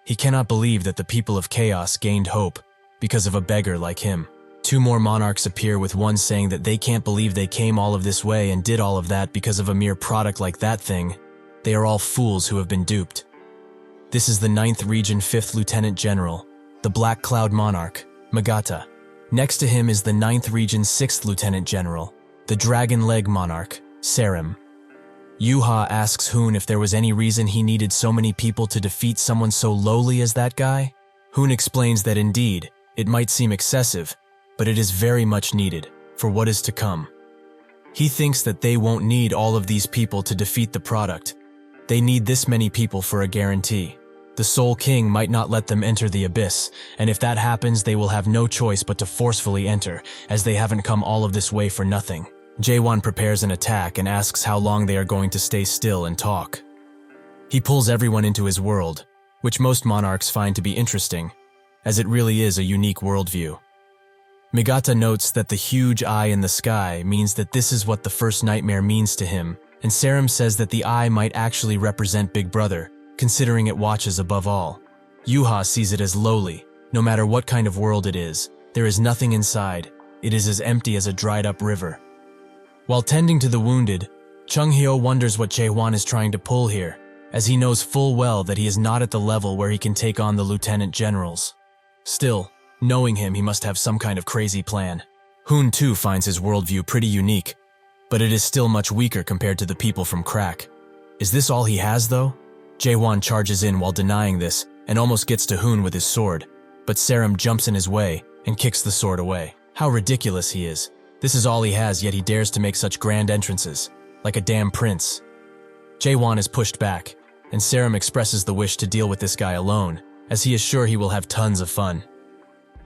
He cannot believe that the people of Chaos gained hope because of a beggar like him. Two more monarchs appear, with one saying that they can't believe they came all of this way and did all of that because of a mere product like that thing. They are all fools who have been duped. This is the 9th Region 5th Lieutenant General, the Black Cloud Monarch, Magata. Next to him is the 9th Region 6th Lieutenant General, the Dragon Leg Monarch, Siren. Yuha asks Hoon if there was any reason he needed so many people to defeat someone so lowly as that guy. Hoon explains that indeed, it might seem excessive, but it is very much needed for what is to come. He thinks that they won't need all of these people to defeat the product. They need this many people for a guarantee. The Soul King might not let them enter the abyss, and if that happens, they will have no choice but to forcefully enter, as they haven't come all of this way for nothing. Jaehwan prepares an attack and asks how long they are going to stay still and talk. He pulls everyone into his world, which most monarchs find to be interesting, as it really is a unique worldview. Migata notes that the huge eye in the sky means that this is what the first nightmare means to him, and Siren says that the eye might actually represent Big Brother, considering it watches above all. Yuha sees it as lowly. No matter what kind of world it is, there is nothing inside. It is as empty as a dried-up river. While tending to the wounded, Chung-hyo wonders what Jaehwan is trying to pull here, as he knows full well that he is not at the level where he can take on the lieutenant generals. Still, knowing him, he must have some kind of crazy plan. Hoon too finds his worldview pretty unique, but it is still much weaker compared to the people from Crack. Is this all he has, though? Jaehwan charges in while denying this and almost gets to Hoon with his sword, but Siren jumps in his way and kicks the sword away. How ridiculous he is. This is all he has, yet he dares to make such grand entrances, like a damn prince. Jaehwan is pushed back, and Siren expresses the wish to deal with this guy alone, as he is sure he will have tons of fun.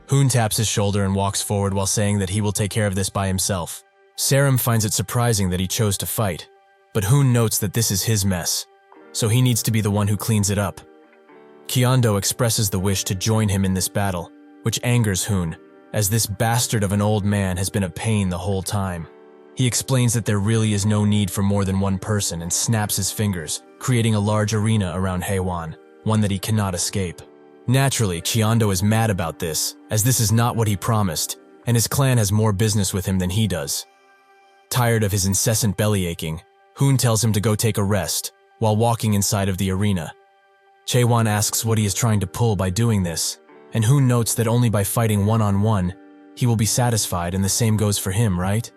Hoon taps his shoulder and walks forward while saying that he will take care of this by himself. Siren finds it surprising that he chose to fight, but Hoon notes that this is his mess, so he needs to be the one who cleans it up. Kyondo expresses the wish to join him in this battle, which angers Hoon, as this bastard of an old man has been a pain the whole time. He explains that there really is no need for more than one person and snaps his fingers, creating a large arena around Jaehwan, one that he cannot escape. Naturally, Kyondo is mad about this, as this is not what he promised, and his clan has more business with him than he does. Tired of his incessant belly aching, Hoon tells him to go take a rest, while walking inside of the arena. Jaehwan asks what he is trying to pull by doing this, and Hoon notes that only by fighting one-on-one, he will be satisfied, and the same goes for him, right?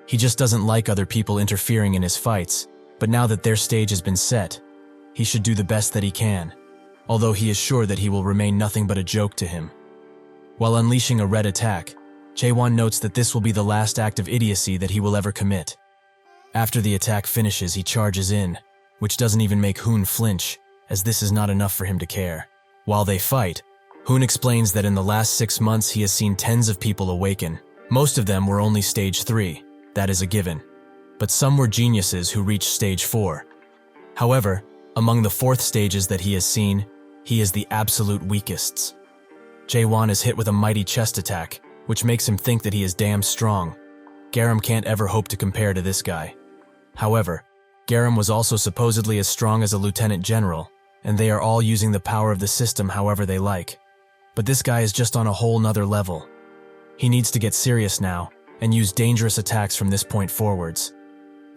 He just doesn't like other people interfering in his fights, but now that their stage has been set, he should do the best that he can, although he is sure that he will remain nothing but a joke to him. While unleashing a red attack, Jaehwan notes that this will be the last act of idiocy that he will ever commit. After the attack finishes, he charges in, which doesn't even make Hoon flinch, as this is not enough for him to care. While they fight, Hoon explains that in the last 6 months he has seen tens of people awaken. Most of them were only stage 3, that is a given. But some were geniuses who reached stage 4. However, among the fourth stages that he has seen, he is the absolute weakest. Jaehwan is hit with a mighty chest attack, which makes him think that he is damn strong. Garam can't ever hope to compare to this guy. However, Garam was also supposedly as strong as a lieutenant general, and they are all using the power of the system however they like. But this guy is just on a whole nother level. He needs to get serious now, and use dangerous attacks from this point forwards.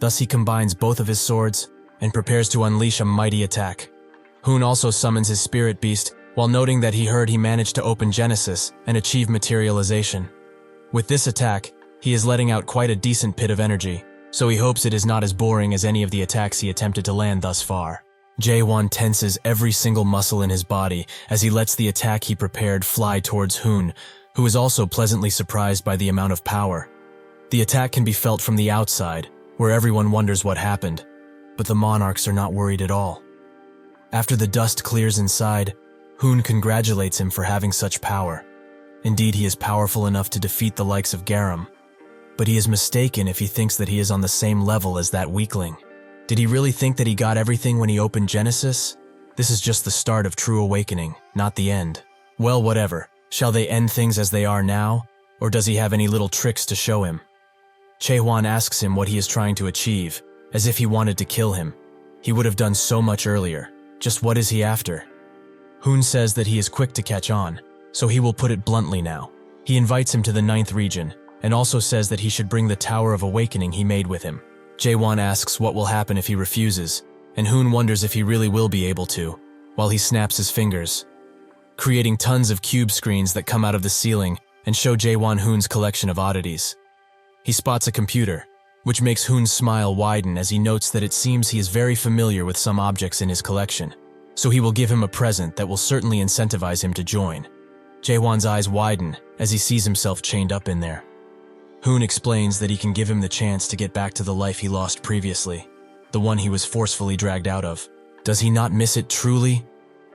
Thus he combines both of his swords, and prepares to unleash a mighty attack. Hoon also summons his spirit beast, while noting that he heard he managed to open Genesis and achieve materialization. With this attack, he is letting out quite a decent pit of energy, so he hopes it is not as boring as any of the attacks he attempted to land thus far. Jaehwan tenses every single muscle in his body as he lets the attack he prepared fly towards Hoon, who is also pleasantly surprised by the amount of power. The attack can be felt from the outside, where everyone wonders what happened, but the monarchs are not worried at all. After the dust clears inside, Hoon congratulates him for having such power. Indeed, he is powerful enough to defeat the likes of Garam. But he is mistaken if he thinks that he is on the same level as that weakling. Did he really think that he got everything when he opened Genesis? This is just the start of true awakening, not the end. Well, whatever. Shall they end things as they are now, or does he have any little tricks to show him? Jaehwan asks him what he is trying to achieve, as if he wanted to kill him. He would have done so much earlier. Just what is he after? Hoon says that he is quick to catch on, so he will put it bluntly now. He invites him to the 9th region, and also says that he should bring the Tower of Awakening he made with him. Jaehwan asks what will happen if he refuses, and Hoon wonders if he really will be able to, while he snaps his fingers, creating tons of cube screens that come out of the ceiling and show Jaehwan Hoon's collection of oddities. He spots a computer, which makes Hoon's smile widen as he notes that it seems he is very familiar with some objects in his collection, so he will give him a present that will certainly incentivize him to join. Jaehwan's eyes widen as he sees himself chained up in there. Hoon explains that he can give him the chance to get back to the life he lost previously, the one he was forcefully dragged out of. Does he not miss it truly?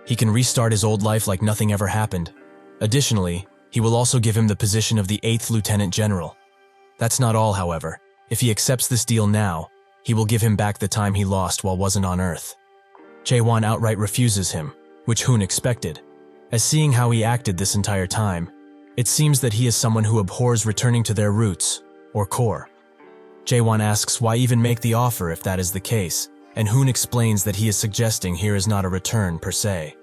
He can restart his old life like nothing ever happened. Additionally, he will also give him the position of the 8th Lieutenant General. That's not all, however. If he accepts this deal now, he will give him back the time he lost while wasn't on Earth. Jaehwan outright refuses him, which Hoon expected, as seeing how he acted this entire time, it seems that he is someone who abhors returning to their roots, or core. Jaehwan asks why even make the offer if that is the case, and Hoon explains that he is suggesting here is not a return per se.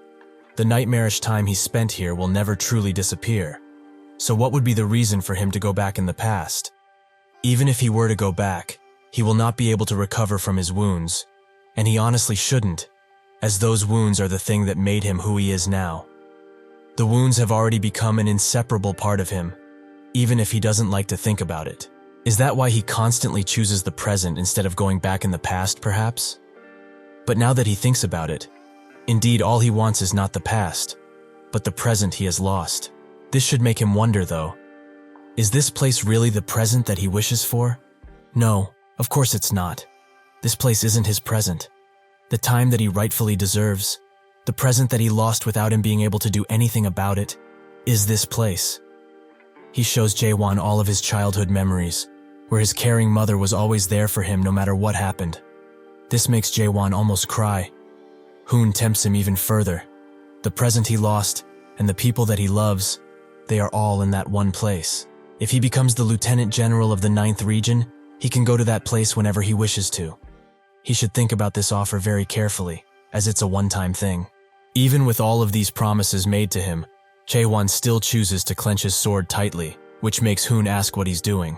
The nightmarish time he spent here will never truly disappear, so what would be the reason for him to go back in the past? Even if he were to go back, he will not be able to recover from his wounds, and he honestly shouldn't, as those wounds are the thing that made him who he is now. The wounds have already become an inseparable part of him, even if he doesn't like to think about it. Is that why he constantly chooses the present instead of going back in the past, perhaps? But now that he thinks about it, indeed all he wants is not the past, but the present he has lost. This should make him wonder, though. Is this place really the present that he wishes for? No, of course it's not. This place isn't his present. The time that he rightfully deserves, the present that he lost without him being able to do anything about it, is this place. He shows Jaehwan all of his childhood memories, where his caring mother was always there for him no matter what happened. This makes Jaehwan almost cry. Hoon tempts him even further. The present he lost, and the people that he loves, they are all in that one place. If he becomes the Lieutenant General of the 9th region, he can go to that place whenever he wishes to. He should think about this offer very carefully, as it's a one-time thing. Even with all of these promises made to him, Jaehwan still chooses to clench his sword tightly, which makes Hoon ask what he's doing.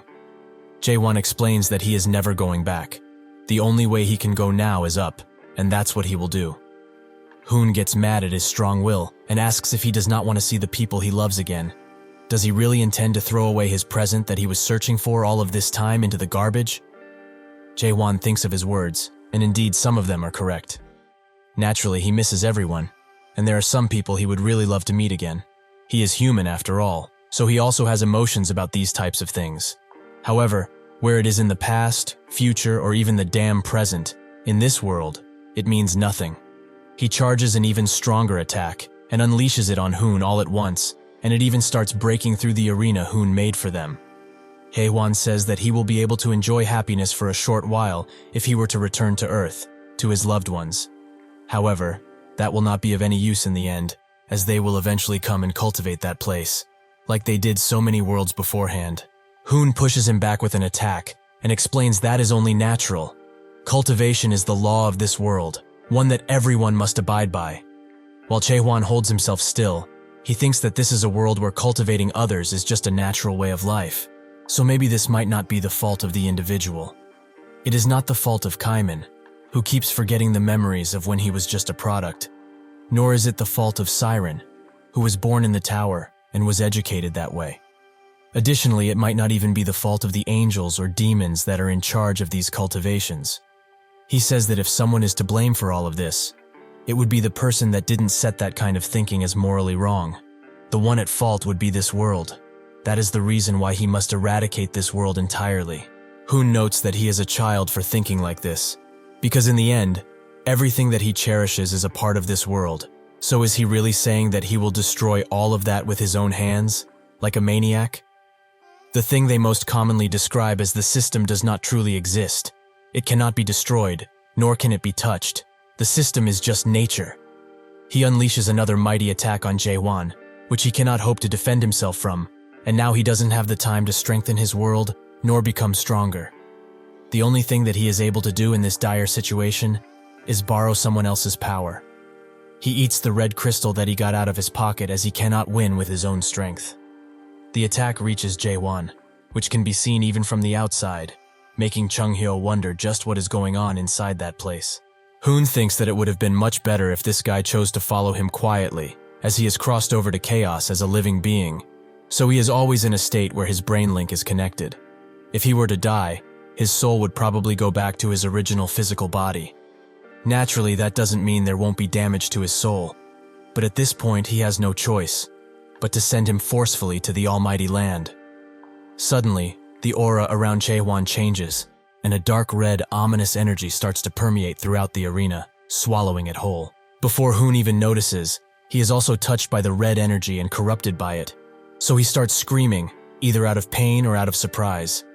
Jaehwan explains that he is never going back. The only way he can go now is up, and that's what he will do. Hoon gets mad at his strong will and asks if he does not want to see the people he loves again. Does he really intend to throw away his present that he was searching for all of this time into the garbage? Jaehwan thinks of his words, and indeed some of them are correct. Naturally, he misses everyone, and there are some people he would really love to meet again. He is human after all, so he also has emotions about these types of things. However, where it is in the past, future, or even the damn present, in this world, it means nothing. He charges an even stronger attack and unleashes it on Hoon all at once, and it even starts breaking through the arena Hoon made for them. Jaehwan says that he will be able to enjoy happiness for a short while if he were to return to Earth, to his loved ones. However, that will not be of any use in the end, as they will eventually come and cultivate that place, like they did so many worlds beforehand. Hoon pushes him back with an attack, and explains that is only natural. Cultivation is the law of this world, one that everyone must abide by. While Jaehwan holds himself still, he thinks that this is a world where cultivating others is just a natural way of life, so maybe this might not be the fault of the individual. It is not the fault of Kaiman, who keeps forgetting the memories of when he was just a product, nor is it the fault of Siren, who was born in the tower and was educated that way. Additionally, it might not even be the fault of the angels or demons that are in charge of these cultivations. He says that if someone is to blame for all of this, it would be the person that didn't set that kind of thinking as morally wrong. The one at fault would be this world. That is the reason why he must eradicate this world entirely. Hoon notes that he is a child for thinking like this, because in the end, everything that he cherishes is a part of this world. So is he really saying that he will destroy all of that with his own hands, like a maniac? The thing they most commonly describe as the system does not truly exist. It cannot be destroyed, nor can it be touched. The system is just nature. He unleashes another mighty attack on Jaehwan, which he cannot hope to defend himself from, and now he doesn't have the time to strengthen his world, nor become stronger. The only thing that he is able to do in this dire situation is borrow someone else's power. He eats the red crystal that he got out of his pocket as he cannot win with his own strength. The attack reaches Jaehwan, which can be seen even from the outside, making Chung-hyo wonder just what is going on inside that place. Hoon thinks that it would have been much better if this guy chose to follow him quietly, as he has crossed over to chaos as a living being, so he is always in a state where his brain link is connected. If he were to die, his soul would probably go back to his original physical body. Naturally, that doesn't mean there won't be damage to his soul, but at this point he has no choice but to send him forcefully to the almighty land. Suddenly, the aura around Jaehwan changes, and a dark red, ominous energy starts to permeate throughout the arena, swallowing it whole. Before Hoon even notices, he is also touched by the red energy and corrupted by it, so he starts screaming, either out of pain or out of surprise.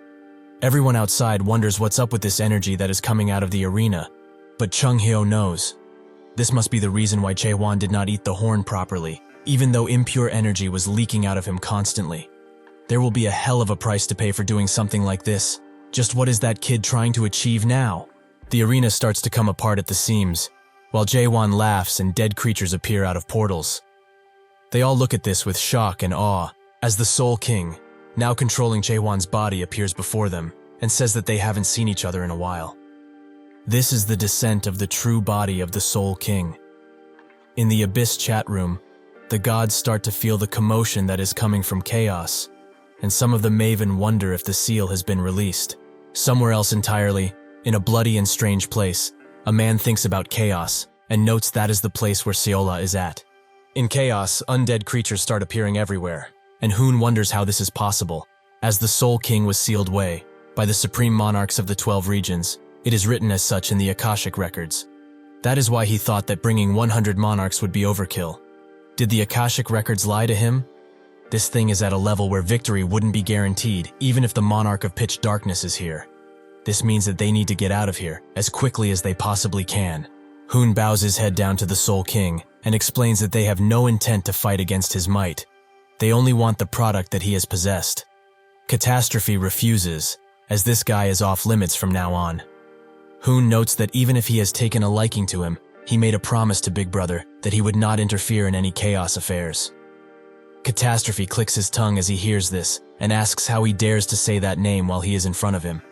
Everyone outside wonders what's up with this energy that is coming out of the arena, but Chung-hyo knows. This must be the reason why Jaehwan did not eat the horn properly, even though impure energy was leaking out of him constantly. There will be a hell of a price to pay for doing something like this. Just what is that kid trying to achieve now? The arena starts to come apart at the seams, while Jaehwan laughs and dead creatures appear out of portals. They all look at this with shock and awe, as the Soul King, now controlling Jaehwan's body, appears before them and says that they haven't seen each other in a while. This is the descent of the true body of the Soul King. In the Abyss chat room, the gods start to feel the commotion that is coming from chaos, and some of the Maven wonder if the seal has been released. Somewhere else entirely, in a bloody and strange place, a man thinks about chaos and notes that is the place where Seola is at. In chaos, undead creatures start appearing everywhere, and Hoon wonders how this is possible, as the Soul King was sealed away by the supreme monarchs of the 12 regions. It is written as such in the Akashic records. That is why he thought that bringing 100 monarchs would be overkill. Did the Akashic records lie to him? This thing is at a level where victory wouldn't be guaranteed, even if the monarch of pitch darkness is here. This means that they need to get out of here as quickly as they possibly can. Hoon bows his head down to the Soul King and explains that they have no intent to fight against his might. They only want the product that he has possessed. Catastrophe refuses, as this guy is off limits from now on. Hoon notes that even if he has taken a liking to him, he made a promise to Big Brother that he would not interfere in any chaos affairs. Catastrophe clicks his tongue as he hears this and asks how he dares to say that name while he is in front of him.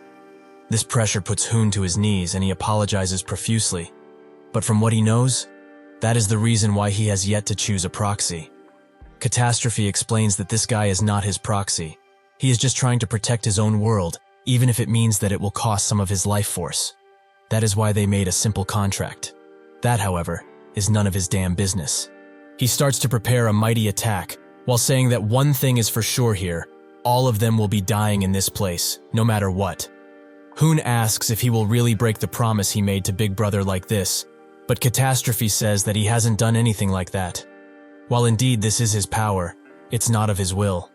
This pressure puts Hoon to his knees and he apologizes profusely. But from what he knows, that is the reason why he has yet to choose a proxy. Catastrophe explains that this guy is not his proxy. He is just trying to protect his own world, even if it means that it will cost some of his life force. That is why they made a simple contract. That, however, is none of his damn business. He starts to prepare a mighty attack, while saying that one thing is for sure here: all of them will be dying in this place, no matter what. Hoon asks if he will really break the promise he made to Big Brother like this, but Catastrophe says that he hasn't done anything like that. While indeed this is his power, it's not of his will.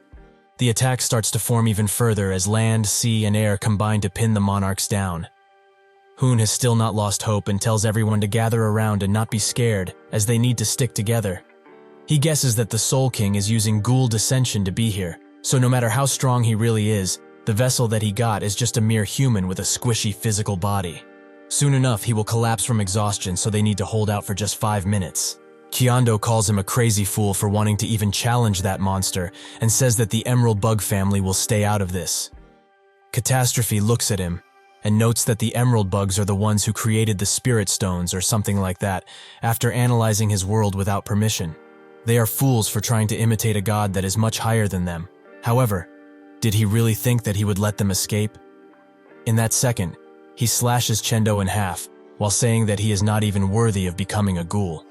The attack starts to form even further as land, sea, and air combine to pin the monarchs down. Hoon has still not lost hope and tells everyone to gather around and not be scared, as they need to stick together. He guesses that the Soul King is using ghoul dissension to be here, so no matter how strong he really is, the vessel that he got is just a mere human with a squishy physical body. Soon enough, he will collapse from exhaustion, so they need to hold out for just 5 minutes. Kyondo calls him a crazy fool for wanting to even challenge that monster and says that the Emerald Bug family will stay out of this. Catastrophe looks at him and notes that the Emerald Bugs are the ones who created the Spirit Stones or something like that after analyzing his world without permission. They are fools for trying to imitate a god that is much higher than them. However, did he really think that he would let them escape? In that second, he slashes Chendo in half while saying that he is not even worthy of becoming a ghoul.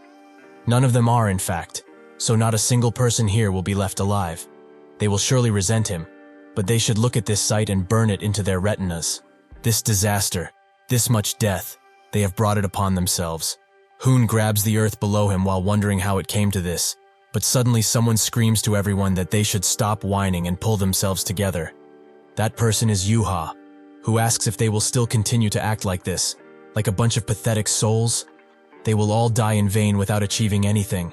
None of them are, in fact, so not a single person here will be left alive. They will surely resent him, but they should look at this sight and burn it into their retinas. This disaster, this much death, they have brought it upon themselves. Hoon grabs the earth below him while wondering how it came to this, but suddenly someone screams to everyone that they should stop whining and pull themselves together. That person is Yuha, who asks if they will still continue to act like this, like a bunch of pathetic souls. They will all die in vain without achieving anything.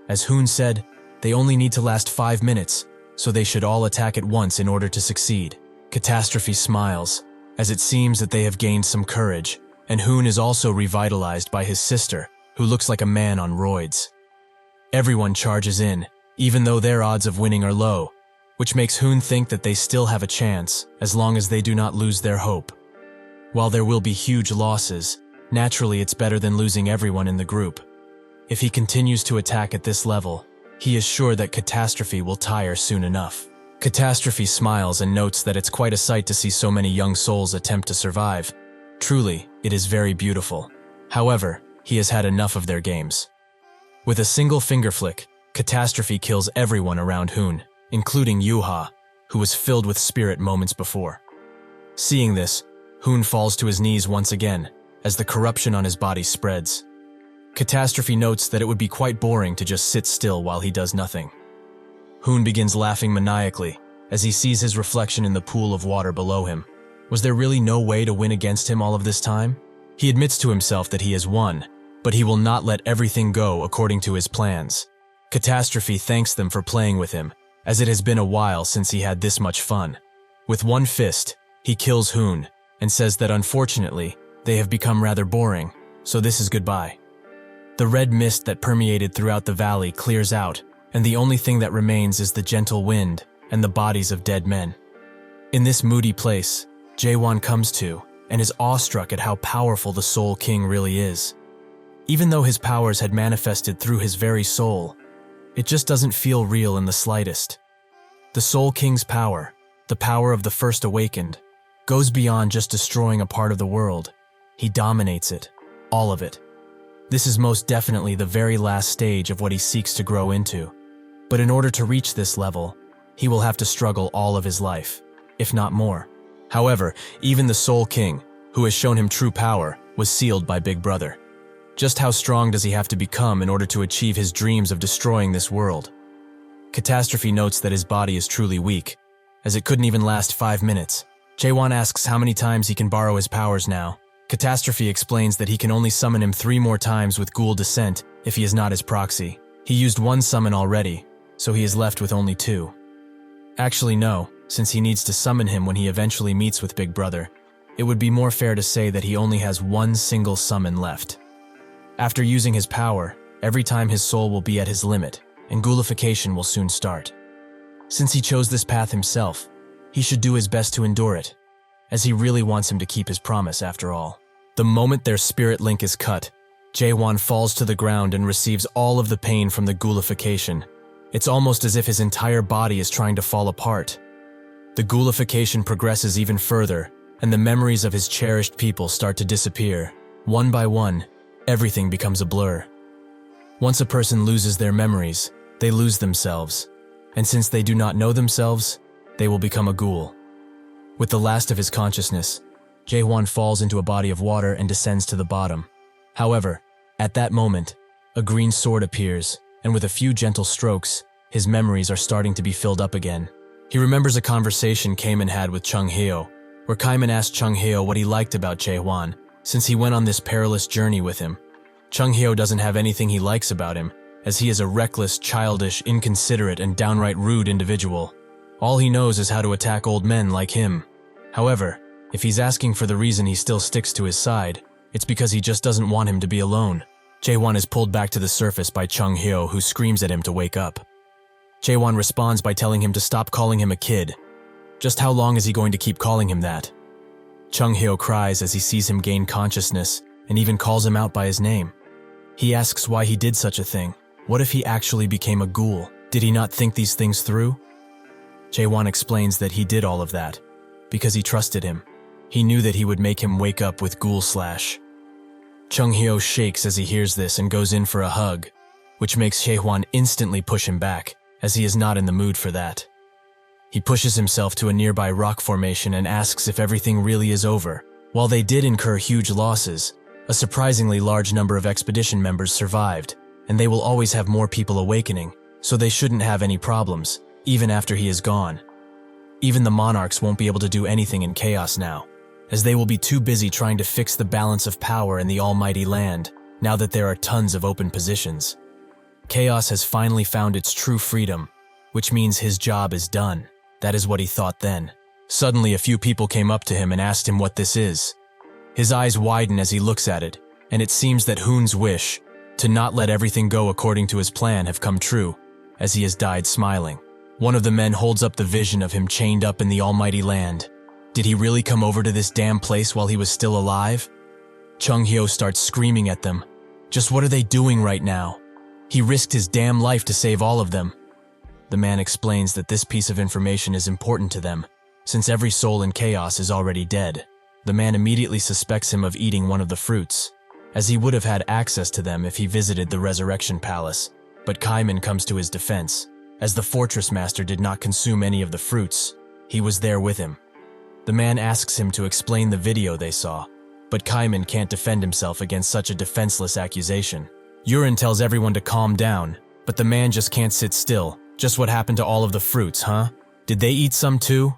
As Hoon said, they only need to last 5 minutes, so they should all attack at once in order to succeed. Catastrophe smiles, as it seems that they have gained some courage, and Hoon is also revitalized by his sister, who looks like a man on roids. Everyone charges in, even though their odds of winning are low, which makes Hoon think that they still have a chance, as long as they do not lose their hope. While there will be huge losses, naturally it's better than losing everyone in the group. If he continues to attack at this level, he is sure that Catastrophe will tire soon enough. Catastrophe smiles and notes that it's quite a sight to see so many young souls attempt to survive. Truly, it is very beautiful. However, he has had enough of their games. With a single finger flick, Catastrophe kills everyone around Hoon, including Yuha, who was filled with spirit moments before. Seeing this, Hoon falls to his knees once again, as the corruption on his body spreads. Catastrophe notes that it would be quite boring to just sit still while he does nothing. Hoon begins laughing maniacally as he sees his reflection in the pool of water below him. Was there really no way to win against him all of this time? He admits to himself that he has won, but he will not let everything go according to his plans. Catastrophe thanks them for playing with him, as it has been a while since he had this much fun. With one fist, he kills Hoon and says that unfortunately, they have become rather boring, so this is goodbye. The red mist that permeated throughout the valley clears out, and the only thing that remains is the gentle wind and the bodies of dead men. In this moody place, Jaehwan comes to and is awestruck at how powerful the Soul King really is. Even though his powers had manifested through his very soul, it just doesn't feel real in the slightest. The Soul King's power, the power of the First Awakened, goes beyond just destroying a part of the world. He dominates it, all of it. This is most definitely the very last stage of what he seeks to grow into. But in order to reach this level, he will have to struggle all of his life, if not more. However, even the Soul King, who has shown him true power, was sealed by Big Brother. Just how strong does he have to become in order to achieve his dreams of destroying this world? Catastrophe notes that his body is truly weak, as it couldn't even last 5 minutes. Jaehwan asks how many times he can borrow his powers now. Catastrophe explains that he can only summon him 3 more times with Ghoul Descent if he is not his proxy. He used 1 summon already, so he is left with only 2. Actually no, since he needs to summon him when he eventually meets with Big Brother, it would be more fair to say that he only has 1 single summon left. After using his power, every time his soul will be at his limit, and ghoulification will soon start. Since he chose this path himself, he should do his best to endure it, as he really wants him to keep his promise after all. The moment their spirit link is cut, Jaehwan falls to the ground and receives all of the pain from the ghoulification. It's almost as if his entire body is trying to fall apart. The ghoulification progresses even further, and the memories of his cherished people start to disappear. One by one, everything becomes a blur. Once a person loses their memories, they lose themselves, and since they do not know themselves, they will become a ghoul. With the last of his consciousness, Jaehwan falls into a body of water and descends to the bottom. However, at that moment, a green sword appears, and with a few gentle strokes, his memories are starting to be filled up again. He remembers a conversation Kaiman had with Chung Hyo, where Kaiman asked Chung Hyo what he liked about Jaehwan, Since he went on this perilous journey with him, Chung-hyo doesn't have anything he likes about him, as he is a reckless, childish, inconsiderate, and downright rude individual. All he knows is how to attack old men like him. However, if he's asking for the reason he still sticks to his side, it's because he just doesn't want him to be alone. Jaehwan is pulled back to the surface by Chung-hyo, who screams at him to wake up. Jaehwan responds by telling him to stop calling him a kid. Just how long is he going to keep calling him that? Chung-hyo cries as he sees him gain consciousness and even calls him out by his name. He asks why he did such a thing. What if he actually became a ghoul? Did he not think these things through? Jaehwan explains that he did all of that because he trusted him. He knew that he would make him wake up with ghoul slash. Chung-hyo shakes as he hears this and goes in for a hug, which makes Jaehwan instantly push him back, as he is not in the mood for that. He pushes himself to a nearby rock formation and asks if everything really is over. While they did incur huge losses, a surprisingly large number of expedition members survived, and they will always have more people awakening, so they shouldn't have any problems, even after he is gone. Even the monarchs won't be able to do anything in chaos now, as they will be too busy trying to fix the balance of power in the almighty land, now that there are tons of open positions. Chaos has finally found its true freedom, which means his job is done. That is what he thought then. Suddenly, a few people came up to him and asked him what this is. His eyes widen as he looks at it, and it seems that Hoon's wish to not let everything go according to his plan have come true, as he has died smiling. One of the men holds up the vision of him chained up in the almighty land. Did he really come over to this damn place while he was still alive? Chung-hyo starts screaming at them. Just what are they doing right now? He risked his damn life to save all of them. The man explains that this piece of information is important to them, since every soul in chaos is already dead. The man immediately suspects him of eating one of the fruits, as he would have had access to them if he visited the Resurrection Palace, but Kaiman comes to his defense. As the fortress master did not consume any of the fruits, he was there with him. The man asks him to explain the video they saw, but Kaiman can't defend himself against such a defenseless accusation. Yurin tells everyone to calm down, but the man just can't sit still. Just what happened to all of the fruits, huh? Did they eat some too?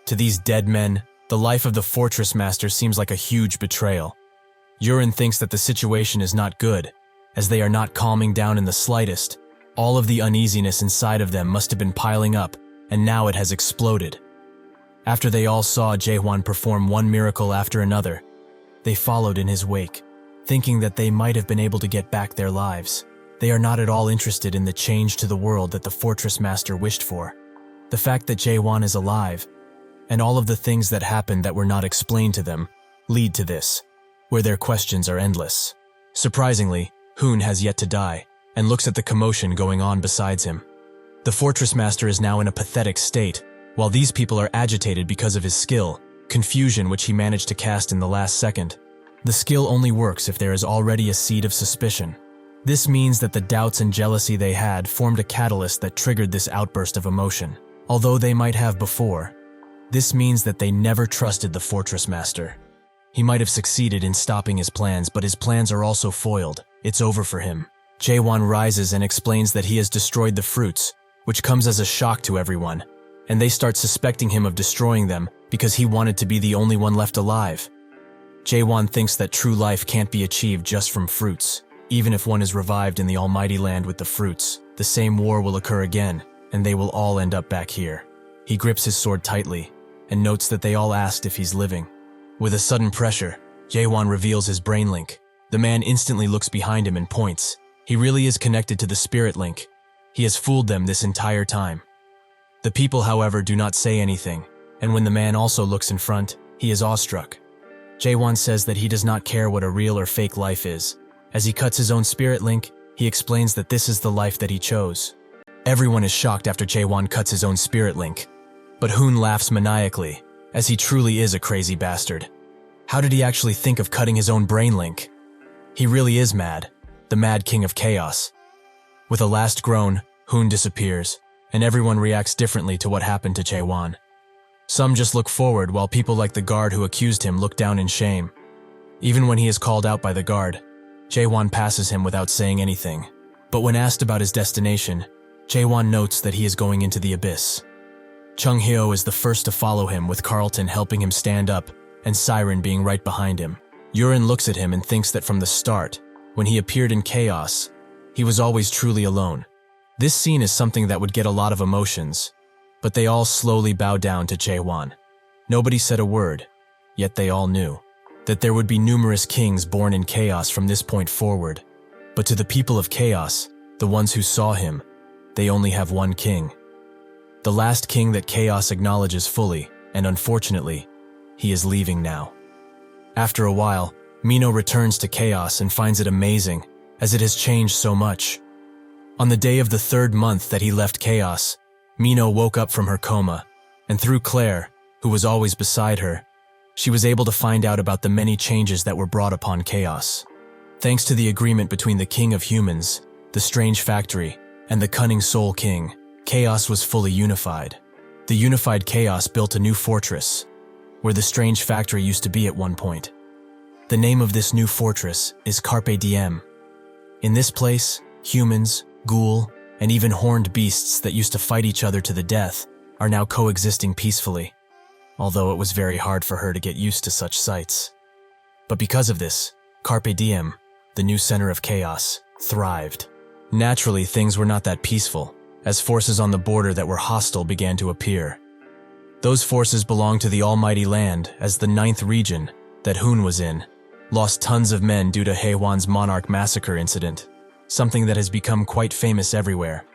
To these dead men, the life of the fortress master seems like a huge betrayal. Yurin thinks that the situation is not good, as they are not calming down in the slightest. All of the uneasiness inside of them must have been piling up, and now it has exploded. After they all saw Jaehwan perform one miracle after another, they followed in his wake, thinking that they might have been able to get back their lives. They are not at all interested in the change to the world that the fortress master wished for. The fact that Jaehwan is alive, and all of the things that happened that were not explained to them, lead to this, where their questions are endless. Surprisingly, Hoon has yet to die, and looks at the commotion going on besides him. The fortress master is now in a pathetic state, while these people are agitated because of his skill, confusion which he managed to cast in the last second. The skill only works if there is already a seed of suspicion. This means that the doubts and jealousy they had formed a catalyst that triggered this outburst of emotion. Although they might have before, this means that they never trusted the fortress master. He might have succeeded in stopping his plans, but his plans are also foiled. It's over for him. Jaehwan rises and explains that he has destroyed the fruits, which comes as a shock to everyone, and they start suspecting him of destroying them because he wanted to be the only one left alive. Jaehwan thinks that true life can't be achieved just from fruits. Even if one is revived in the almighty land with the fruits, the same war will occur again, and they will all end up back here. He grips his sword tightly, and notes that they all asked if he's living. With a sudden pressure, Jaehwan reveals his brain link. The man instantly looks behind him and points. He really is connected to the spirit link. He has fooled them this entire time. The people, however, do not say anything, and when the man also looks in front, he is awestruck. Jaehwan says that he does not care what a real or fake life is. As he cuts his own spirit link, he explains that this is the life that he chose. Everyone is shocked after Jaehwan cuts his own spirit link, but Hoon laughs maniacally, as he truly is a crazy bastard. How did he actually think of cutting his own brain link? He really is mad, the mad king of chaos. With a last groan, Hoon disappears, and everyone reacts differently to what happened to Jaehwan. Some just look forward, while people like the guard who accused him look down in shame. Even when he is called out by the guard, Jaehwan passes him without saying anything. But when asked about his destination, Jaehwan notes that he is going into the abyss. Chung-hyo is the first to follow him, with Carlton helping him stand up and Siren being right behind him. Yurin looks at him and thinks that from the start, when he appeared in chaos, he was always truly alone. This scene is something that would get a lot of emotions, but they all slowly bow down to Jaehwan. Nobody said a word, yet they all knew that there would be numerous kings born in chaos from this point forward. But to the people of chaos, the ones who saw him, they only have one king. The last king that chaos acknowledges fully, and unfortunately, he is leaving now. After a while, Mino returns to chaos and finds it amazing, as it has changed so much. On the day of the 3rd month that he left chaos, Mino woke up from her coma, and through Claire, who was always beside her, she was able to find out about the many changes that were brought upon chaos. Thanks to the agreement between the King of Humans, the Strange Factory, and the Cunning Soul King, chaos was fully unified. The unified chaos built a new fortress, where the Strange Factory used to be at one point. The name of this new fortress is Carpe Diem. In this place, humans, ghoul, and even horned beasts that used to fight each other to the death are now coexisting peacefully, although it was very hard for her to get used to such sights. But because of this, Carpe Diem, the new center of chaos, thrived. Naturally, things were not that peaceful, as forces on the border that were hostile began to appear. Those forces belonged to the Almighty Land, as the 9th region, that Hun was in, lost tons of men due to Jaehwan's monarch massacre incident, something that has become quite famous everywhere.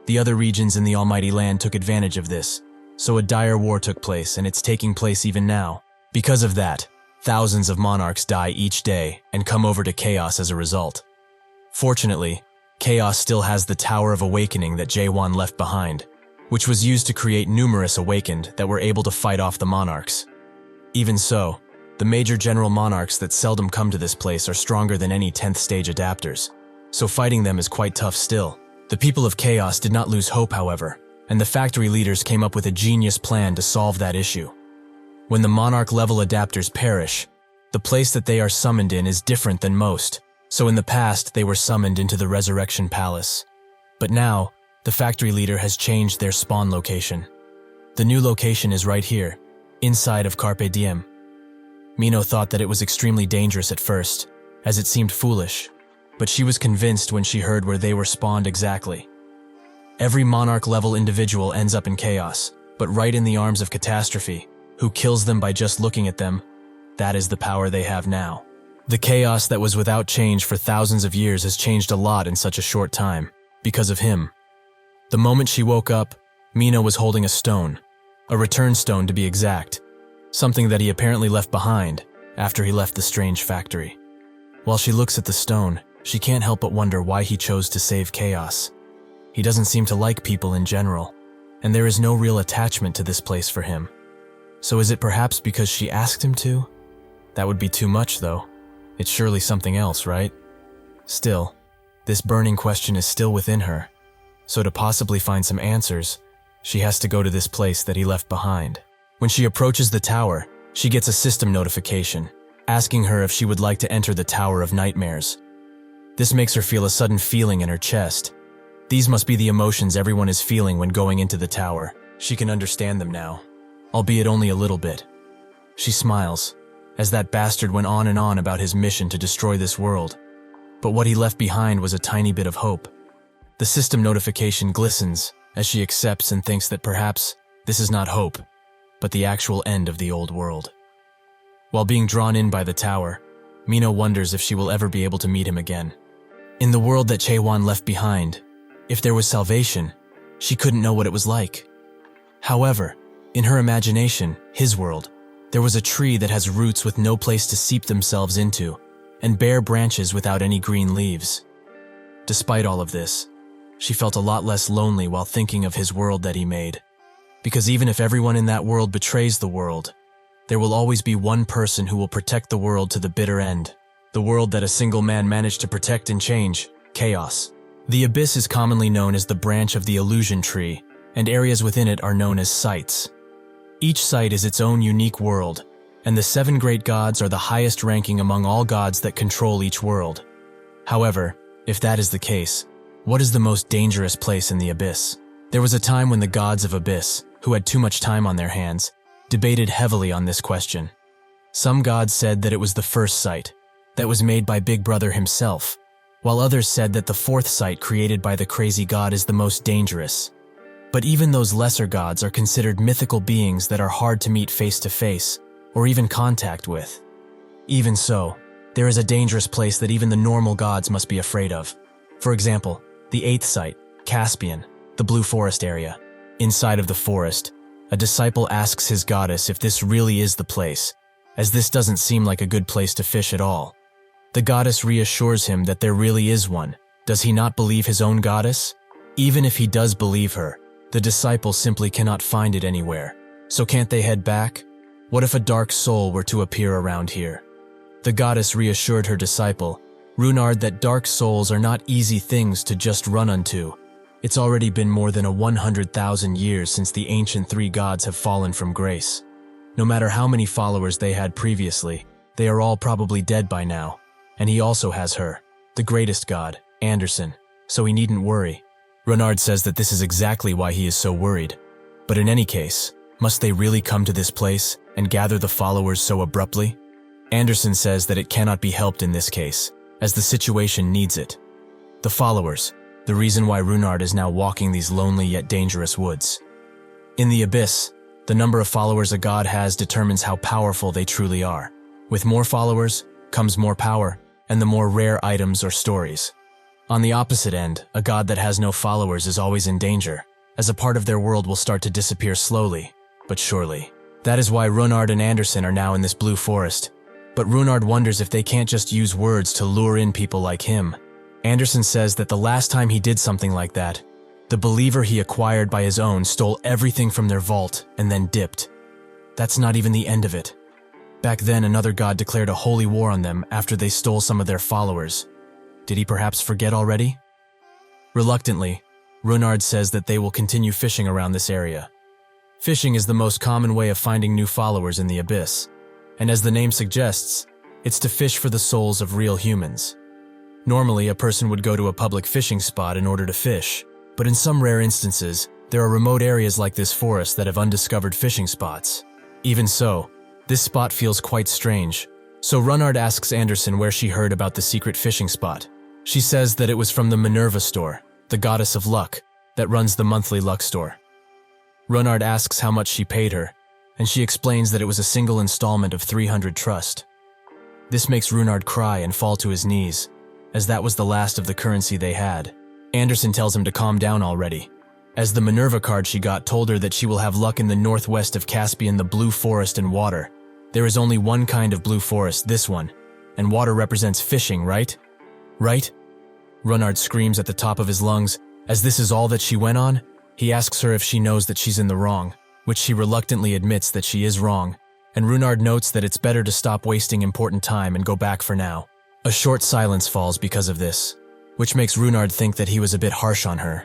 The other regions in the Almighty Land took advantage of this, so a dire war took place, and it's taking place even now. Because of that, thousands of monarchs die each day and come over to chaos as a result. Fortunately, chaos still has the Tower of Awakening that Jaehwan left behind, which was used to create numerous awakened that were able to fight off the monarchs. Even so, the major general monarchs that seldom come to this place are stronger than any 10th stage adapters, so fighting them is quite tough still. The people of chaos did not lose hope, however, and the factory leaders came up with a genius plan to solve that issue. When the monarch-level adapters perish, the place that they are summoned in is different than most, so in the past they were summoned into the Resurrection Palace. But now, the factory leader has changed their spawn location. The new location is right here, inside of Carpe Diem. Mino thought that it was extremely dangerous at first, as it seemed foolish, but she was convinced when she heard where they were spawned exactly. Every monarch-level individual ends up in chaos, but right in the arms of catastrophe, who kills them by just looking at them. That is the power they have now. The chaos that was without change for thousands of years has changed a lot in such a short time, because of him. The moment she woke up, Mino was holding a stone, a return stone to be exact, something that he apparently left behind after he left the Strange Factory. While she looks at the stone, she can't help but wonder why he chose to save chaos. He doesn't seem to like people in general, and there is no real attachment to this place for him. So is it perhaps because she asked him to? That would be too much, though. It's surely something else, right? Still, this burning question is still within her, so to possibly find some answers, she has to go to this place that he left behind. When she approaches the tower, she gets a system notification, asking her if she would like to enter the Tower of Nightmares. This makes her feel a sudden feeling in her chest. These must be the emotions everyone is feeling when going into the tower. She can understand them now, albeit only a little bit. She smiles, as that bastard went on and on about his mission to destroy this world. But what he left behind was a tiny bit of hope. The system notification glistens as she accepts and thinks that perhaps this is not hope, but the actual end of the old world. While being drawn in by the tower, Mino wonders if she will ever be able to meet him again. In the world that Jaehwan left behind, if there was salvation, she couldn't know what it was like. However, in her imagination, his world, there was a tree that has roots with no place to seep themselves into, and bare branches without any green leaves. Despite all of this, she felt a lot less lonely while thinking of his world that he made. Because even if everyone in that world betrays the world, there will always be one person who will protect the world to the bitter end. The world that a single man managed to protect and change, chaos. The abyss is commonly known as the branch of the illusion tree, and areas within it are known as sites. Each site is its own unique world, and the 7 great gods are the highest ranking among all gods that control each world. However, if that is the case, what is the most dangerous place in the abyss? There was a time when the gods of Abyss, who had too much time on their hands, debated heavily on this question. Some gods said that it was the first site, that was made by Big Brother himself, while others said that the fourth site created by the crazy god is the most dangerous. But even those lesser gods are considered mythical beings that are hard to meet face to face, or even contact with. Even so, there is a dangerous place that even the normal gods must be afraid of. For example, the eighth site, Caspian, the Blue Forest area. Inside of the forest, a disciple asks his goddess if this really is the place, as this doesn't seem like a good place to fish at all. The goddess reassures him that there really is one. Does he not believe his own goddess? Even if he does believe her, the disciple simply cannot find it anywhere. So can't they head back? What if a dark soul were to appear around here? The goddess reassured her disciple, Runard, that dark souls are not easy things to just run unto. It's already been more than 100,000 years since the ancient three gods have fallen from grace. No matter how many followers they had previously, they are all probably dead by now. And he also has her, the greatest god, Anderson, so he needn't worry. Runard says that this is exactly why he is so worried. But in any case, must they really come to this place and gather the followers so abruptly? Anderson says that it cannot be helped in this case, as the situation needs it. The followers, the reason why Runard is now walking these lonely yet dangerous woods. In the abyss, the number of followers a god has determines how powerful they truly are. With more followers comes more power and the more rare items or stories. On the opposite end, a god that has no followers is always in danger, as a part of their world will start to disappear slowly, but surely. That is why Runard and Anderson are now in this blue forest. But Runard wonders if they can't just use words to lure in people like him. Anderson says that the last time he did something like that, the believer he acquired by his own stole everything from their vault and then dipped. That's not even the end of it. Back then, another god declared a holy war on them after they stole some of their followers. Did he perhaps forget already? Reluctantly, Runard says that they will continue fishing around this area. Fishing is the most common way of finding new followers in the abyss, and as the name suggests, it's to fish for the souls of real humans. Normally, a person would go to a public fishing spot in order to fish, but in some rare instances, there are remote areas like this forest that have undiscovered fishing spots. Even so, this spot feels quite strange, so Runard asks Anderson where she heard about the secret fishing spot. She says that it was from the Minerva store, the goddess of luck, that runs the monthly luck store. Runard asks how much she paid her, and she explains that it was a single installment of 300 trust. This makes Runard cry and fall to his knees, as that was the last of the currency they had. Anderson tells him to calm down already, as the Minerva card she got told her that she will have luck in the northwest of Caspian, the blue forest and water. There is only one kind of blue forest, this one, and water represents fishing, right? Right? Runard screams at the top of his lungs, as this is all that she went on. He asks her if she knows that she's in the wrong, which she reluctantly admits that she is wrong, and Runard notes that it's better to stop wasting important time and go back for now. A short silence falls because of this, which makes Runard think that he was a bit harsh on her,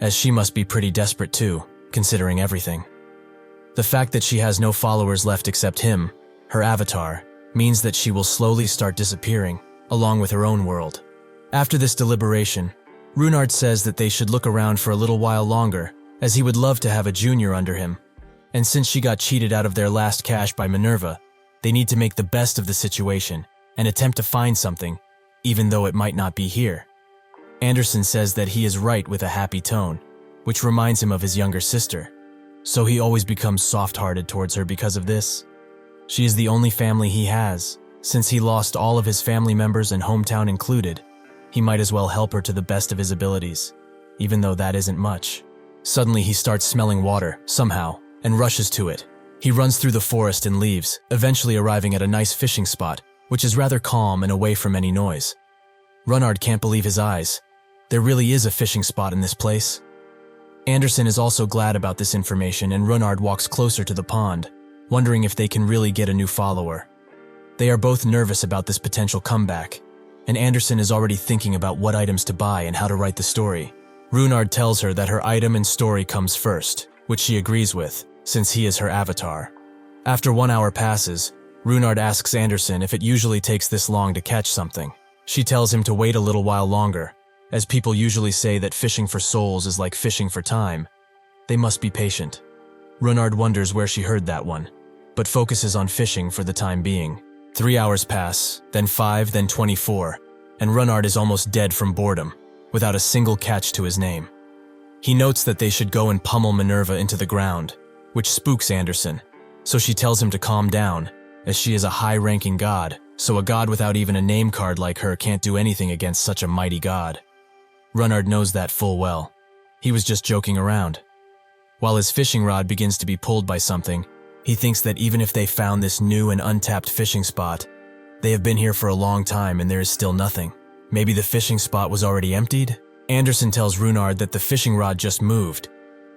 as she must be pretty desperate too, considering everything. The fact that she has no followers left except him, her avatar, means that she will slowly start disappearing, along with her own world. After this deliberation, Runard says that they should look around for a little while longer, as he would love to have a junior under him. And since she got cheated out of their last cash by Minerva, they need to make the best of the situation and attempt to find something, even though it might not be here. Anderson says that he is right with a happy tone, which reminds him of his younger sister. So he always becomes soft-hearted towards her because of this. She is the only family he has. Since he lost all of his family members and hometown included, he might as well help her to the best of his abilities, even though that isn't much. Suddenly he starts smelling water, somehow, and rushes to it. He runs through the forest and leaves, eventually arriving at a nice fishing spot, which is rather calm and away from any noise. Runard can't believe his eyes. There really is a fishing spot in this place. Anderson is also glad about this information, and Runard walks closer to the pond, wondering if they can really get a new follower. They are both nervous about this potential comeback, and Anderson is already thinking about what items to buy and how to write the story. Runard tells her that her item and story comes first, which she agrees with, since he is her avatar. After 1 hour passes, Runard asks Anderson if it usually takes this long to catch something. She tells him to wait a little while longer, as people usually say that fishing for souls is like fishing for time. They must be patient. Runard wonders where she heard that one. but focuses on fishing for the time being. 3 hours pass, then 5, then 24, and Runard is almost dead from boredom, without a single catch to his name. He notes that they should go and pummel Minerva into the ground, which spooks Anderson, so she tells him to calm down, as she is a high-ranking god, so a god without even a name card like her can't do anything against such a mighty god. Runard knows that full well. He was just joking around. While his fishing rod begins to be pulled by something, he thinks that even if they found this new and untapped fishing spot, they have been here for a long time and there is still nothing. Maybe the fishing spot was already emptied? Anderson tells Runard that the fishing rod just moved,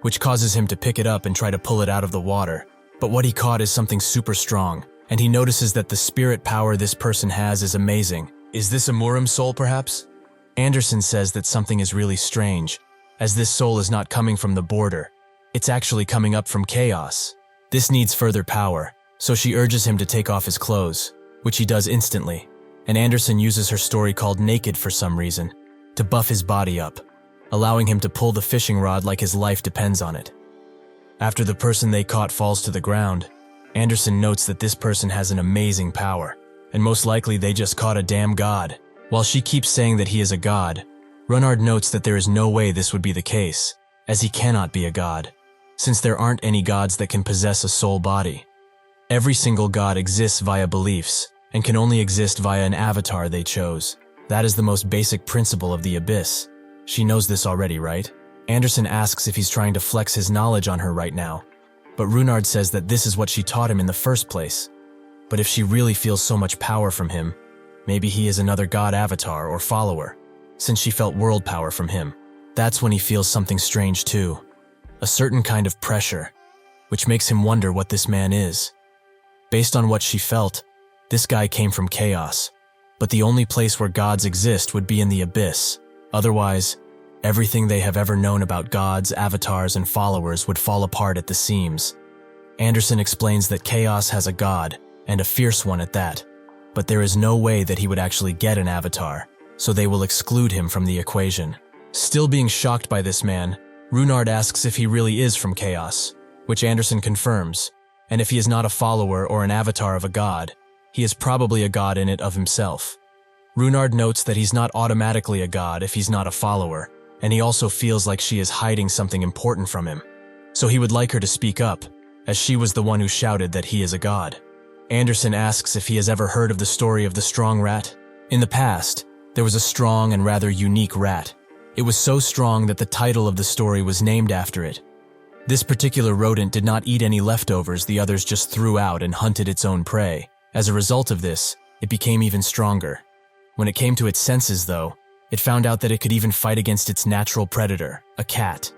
which causes him to pick it up and try to pull it out of the water. But what he caught is something super strong, and he notices that the spirit power this person has is amazing. Is this a Murim soul, perhaps? Anderson says that something is really strange, as this soul is not coming from the border. It's actually coming up from chaos. This needs further power, so she urges him to take off his clothes, which he does instantly, and Anderson uses her story called Naked for some reason, to buff his body up, allowing him to pull the fishing rod like his life depends on it. After the person they caught falls to the ground, Anderson notes that this person has an amazing power, and most likely they just caught a damn god. While she keeps saying that he is a god, Runard notes that there is no way this would be the case, as he cannot be a god, since there aren't any gods that can possess a soul body. Every single god exists via beliefs, and can only exist via an avatar they chose. That is the most basic principle of the Abyss. She knows this already, right? Anderson asks if he's trying to flex his knowledge on her right now, but Runard says that this is what she taught him in the first place. But if she really feels so much power from him, maybe he is another god avatar or follower, since she felt world power from him. That's when he feels something strange too, a certain kind of pressure, which makes him wonder what this man is. Based on what she felt, this guy came from chaos, but the only place where gods exist would be in the Abyss. Otherwise, everything they have ever known about gods, avatars, and followers would fall apart at the seams. Anderson explains that chaos has a god, and a fierce one at that, but there is no way that he would actually get an avatar, so they will exclude him from the equation. Still being shocked by this man, Runard asks if he really is from chaos, which Anderson confirms, and if he is not a follower or an avatar of a god, he is probably a god in it of himself. Runard notes that he's not automatically a god if he's not a follower, and he also feels like she is hiding something important from him. So he would like her to speak up, as she was the one who shouted that he is a god. Anderson asks if he has ever heard of the story of the strong rat. In the past, there was a strong and rather unique rat. It was so strong that the title of the story was named after it. This particular rodent did not eat any leftovers the others just threw out and hunted its own prey. As a result of this, it became even stronger. When it came to its senses, though, it found out that it could even fight against its natural predator, a cat.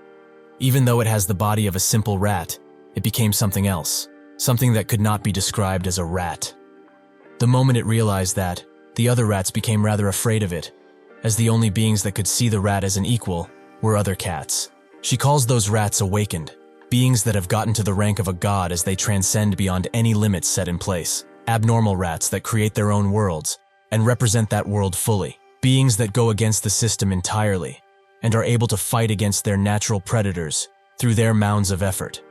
Even though it has the body of a simple rat, it became something else, something that could not be described as a rat. The moment it realized that, the other rats became rather afraid of it, as the only beings that could see the rat as an equal were other cats. She calls those rats awakened, beings that have gotten to the rank of a god as they transcend beyond any limits set in place, abnormal rats that create their own worlds and represent that world fully, beings that go against the system entirely and are able to fight against their natural predators through their mounds of effort.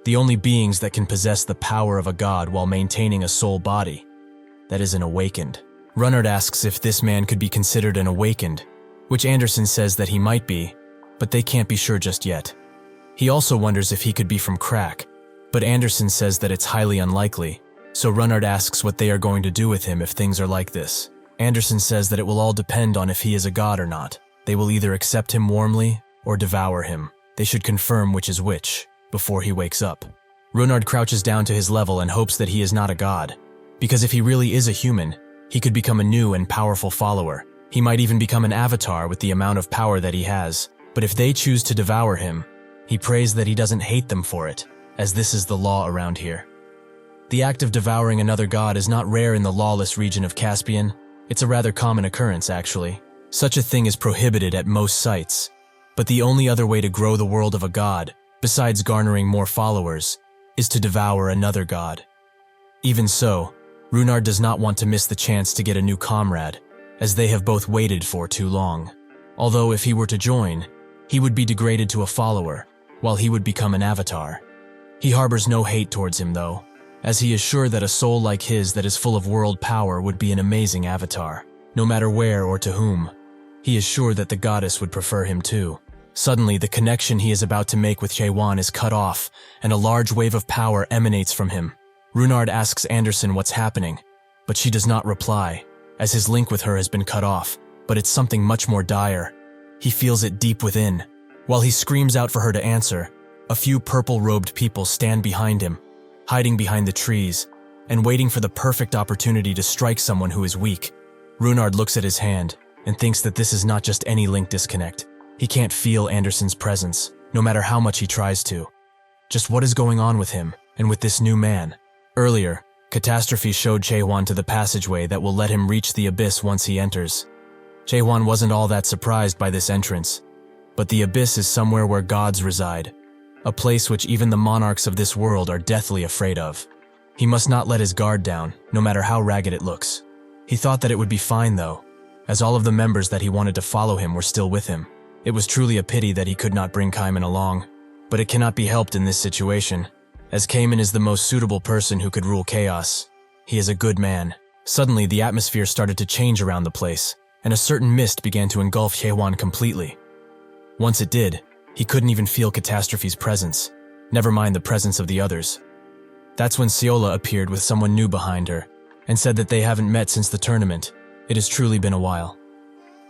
The only beings that can possess the power of a god while maintaining a soul body, that is an awakened. Runard asks if this man could be considered an awakened, which Anderson says that he might be, but they can't be sure just yet. He also wonders if he could be from Crack, but Anderson says that it's highly unlikely, so Runard asks what they are going to do with him if things are like this. Anderson says that it will all depend on if he is a god or not. They will either accept him warmly or devour him. They should confirm which is which before he wakes up. Runard crouches down to his level and hopes that he is not a god, because if he really is a human, he could become a new and powerful follower. He might even become an avatar with the amount of power that he has. But if they choose to devour him, he prays that he doesn't hate them for it, as this is the law around here. The act of devouring another god is not rare in the lawless region of Caspian. It's a rather common occurrence, actually. Such a thing is prohibited at most sites. But the only other way to grow the world of a god, besides garnering more followers, is to devour another god. Even so, Runard does not want to miss the chance to get a new comrade, as they have both waited for too long. Although if he were to join, he would be degraded to a follower, while he would become an avatar. He harbors no hate towards him though, as he is sure that a soul like his that is full of world power would be an amazing avatar, no matter where or to whom. He is sure that the goddess would prefer him too. Suddenly, the connection he is about to make with Jaehwan is cut off, and a large wave of power emanates from him. Runard asks Anderson what's happening, but she does not reply, as his link with her has been cut off, but it's something much more dire. He feels it deep within. While he screams out for her to answer, a few purple-robed people stand behind him, hiding behind the trees, and waiting for the perfect opportunity to strike someone who is weak. Runard looks at his hand and thinks that this is not just any link disconnect. He can't feel Anderson's presence, no matter how much he tries to. Just what is going on with him and with this new man? Earlier, Catastrophe showed Jaehwan to the passageway that will let him reach the abyss once he enters. Jaehwan wasn't all that surprised by this entrance, but the abyss is somewhere where gods reside, a place which even the monarchs of this world are deathly afraid of. He must not let his guard down, no matter how ragged it looks. He thought that it would be fine though, as all of the members that he wanted to follow him were still with him. It was truly a pity that he could not bring Kaiman along, but it cannot be helped in this situation, as Kaiman is the most suitable person who could rule chaos. He is a good man. Suddenly, the atmosphere started to change around the place, and a certain mist began to engulf Jaehwan completely. Once it did, he couldn't even feel Catastrophe's presence, never mind the presence of the others. That's when Siola appeared with someone new behind her, and said that they haven't met since the tournament. It has truly been a while.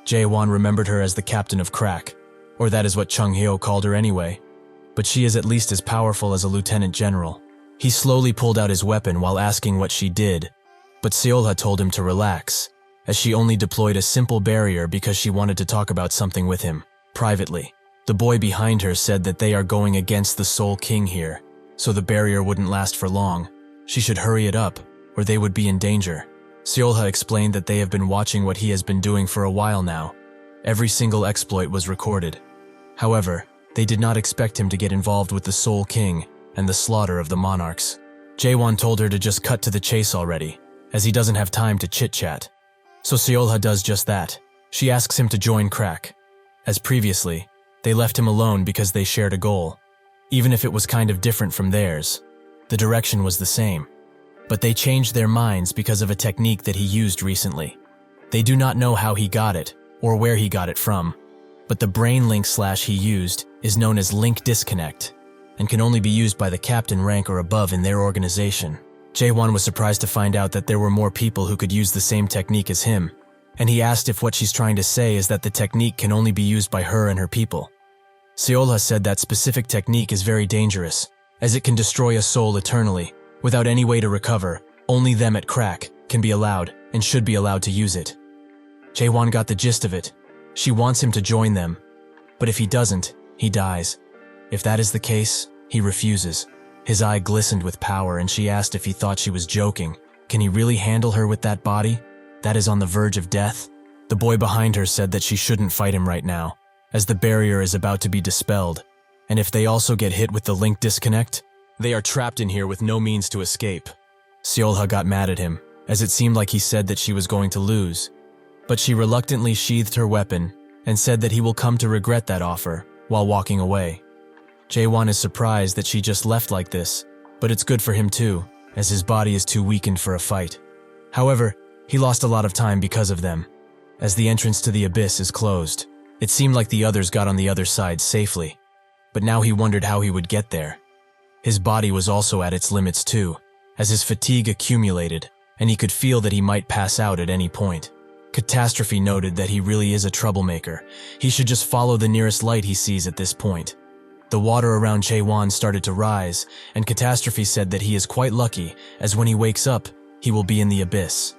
Jaehwan remembered her as the captain of Crack, or that is what Chung Hyo called her anyway, but she is at least as powerful as a lieutenant general. He slowly pulled out his weapon while asking what she did, but Seolha told him to relax, as she only deployed a simple barrier because she wanted to talk about something with him, privately. The boy behind her said that they are going against the Soul King here, so the barrier wouldn't last for long. She should hurry it up, or they would be in danger. Seolha explained that they have been watching what he has been doing for a while now. Every single exploit was recorded. However, they did not expect him to get involved with the Soul King and the slaughter of the monarchs. Jaehwan told her to just cut to the chase already, as he doesn't have time to chit-chat. So Seolha does just that. She asks him to join Crack. As previously, they left him alone because they shared a goal. Even if it was kind of different from theirs, the direction was the same. But they changed their minds because of a technique that he used recently. They do not know how he got it, or where he got it from, but the brain link slash he used is known as link disconnect, and can only be used by the captain rank or above in their organization. Jaehwan was surprised to find out that there were more people who could use the same technique as him, and he asked if what she's trying to say is that the technique can only be used by her and her people. Seolha said that specific technique is very dangerous, as it can destroy a soul eternally, without any way to recover. Only them at Crack can be allowed and should be allowed to use it. Jaehwan got the gist of it. She wants him to join them, but if he doesn't, he dies. If that is the case, he refuses. His eye glistened with power and she asked if he thought she was joking. Can he really handle her with that body? That is on the verge of death? The boy behind her said that she shouldn't fight him right now, as the barrier is about to be dispelled, and if they also get hit with the link disconnect, they are trapped in here with no means to escape. Seolha got mad at him, as it seemed like he said that she was going to lose, but she reluctantly sheathed her weapon and said that he will come to regret that offer while walking away. Jaehwan is surprised that she just left like this, but it's good for him too, as his body is too weakened for a fight. However, he lost a lot of time because of them, as the entrance to the abyss is closed. It seemed like the others got on the other side safely, but now he wondered how he would get there. His body was also at its limits too, as his fatigue accumulated, and he could feel that he might pass out at any point. Catastrophe noted that he really is a troublemaker. He should just follow the nearest light he sees at this point. The water around Jaehwan started to rise, and Catastrophe said that he is quite lucky, as when he wakes up, he will be in the abyss.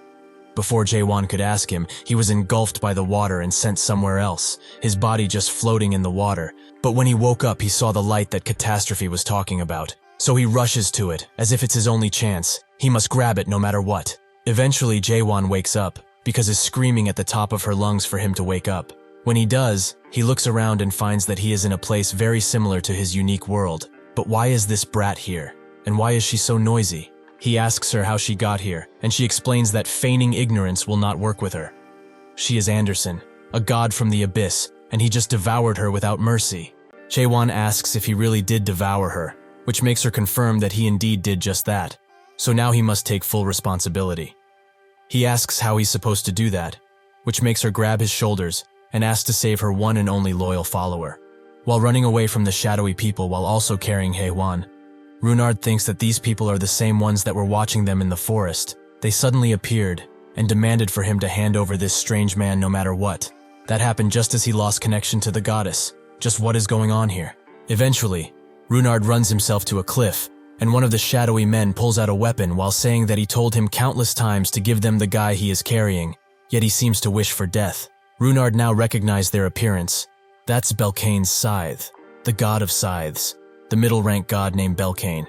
Before Jaehwan could ask him, he was engulfed by the water and sent somewhere else, his body just floating in the water. But when he woke up, he saw the light that Catastrophe was talking about. So he rushes to it, as if it's his only chance. He must grab it no matter what. Eventually, Jaehwan wakes up, because is screaming at the top of her lungs for him to wake up. When he does, he looks around and finds that he is in a place very similar to his unique world. But why is this brat here? And why is she so noisy? He asks her how she got here, and she explains that feigning ignorance will not work with her. She is Anderson, a god from the abyss, and he just devoured her without mercy. Jaehwan asks if he really did devour her, which makes her confirm that he indeed did just that. so now he must take full responsibility. He asks how he's supposed to do that, which makes her grab his shoulders and ask to save her one and only loyal follower. While running away from the shadowy people while also carrying Jaehwan, Runard thinks that these people are the same ones that were watching them in the forest. They suddenly appeared and demanded for him to hand over this strange man no matter what. That happened just as he lost connection to the goddess. Just what is going on here? Eventually, Runard runs himself to a cliff, and one of the shadowy men pulls out a weapon while saying that he told him countless times to give them the guy he is carrying, yet he seems to wish for death. Runard now recognized their appearance. That's Belkane's scythe, the god of scythes, the middle-rank god named Belkane.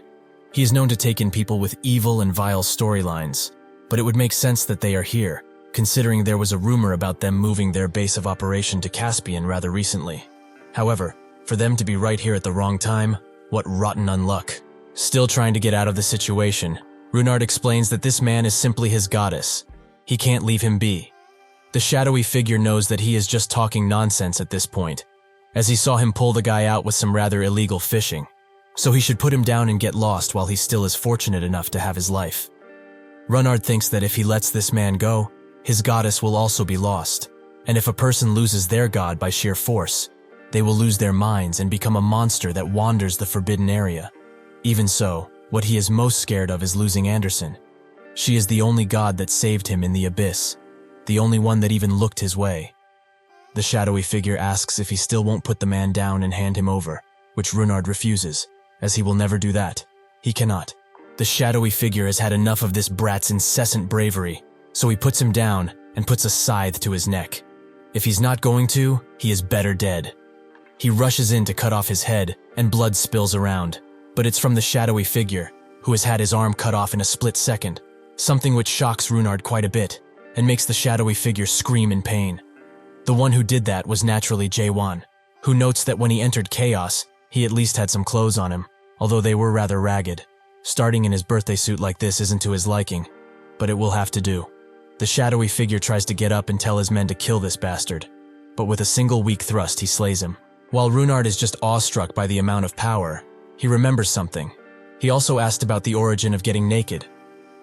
He is known to take in people with evil and vile storylines, but it would make sense that they are here, considering there was a rumor about them moving their base of operation to Caspian rather recently. However, for them to be right here at the wrong time, what rotten unluck. Still trying to get out of the situation, Runard explains that this man is simply his goddess. He can't leave him be. The shadowy figure knows that he is just talking nonsense at this point, as he saw him pull the guy out with some rather illegal fishing, so he should put him down and get lost while he still is fortunate enough to have his life. Runard thinks that if he lets this man go, his goddess will also be lost, and if a person loses their god by sheer force, they will lose their minds and become a monster that wanders the forbidden area. Even so, what he is most scared of is losing Anderson. She is the only god that saved him in the abyss, the only one that even looked his way. The shadowy figure asks if he still won't put the man down and hand him over, which Runard refuses, as he will never do that. He cannot. The shadowy figure has had enough of this brat's incessant bravery, so he puts him down and puts a scythe to his neck. If he's not going to, he is better dead. He rushes in to cut off his head, and blood spills around, but it's from the shadowy figure, who has had his arm cut off in a split second, something which shocks Runard quite a bit, and makes the shadowy figure scream in pain. The one who did that was naturally Jaehwan, who notes that when he entered Chaos, he at least had some clothes on him, although they were rather ragged. Starting in his birthday suit like this isn't to his liking, but it will have to do. The shadowy figure tries to get up and tell his men to kill this bastard, but with a single weak thrust he slays him. While Runard is just awestruck by the amount of power, he remembers something. He also asked about the origin of getting naked,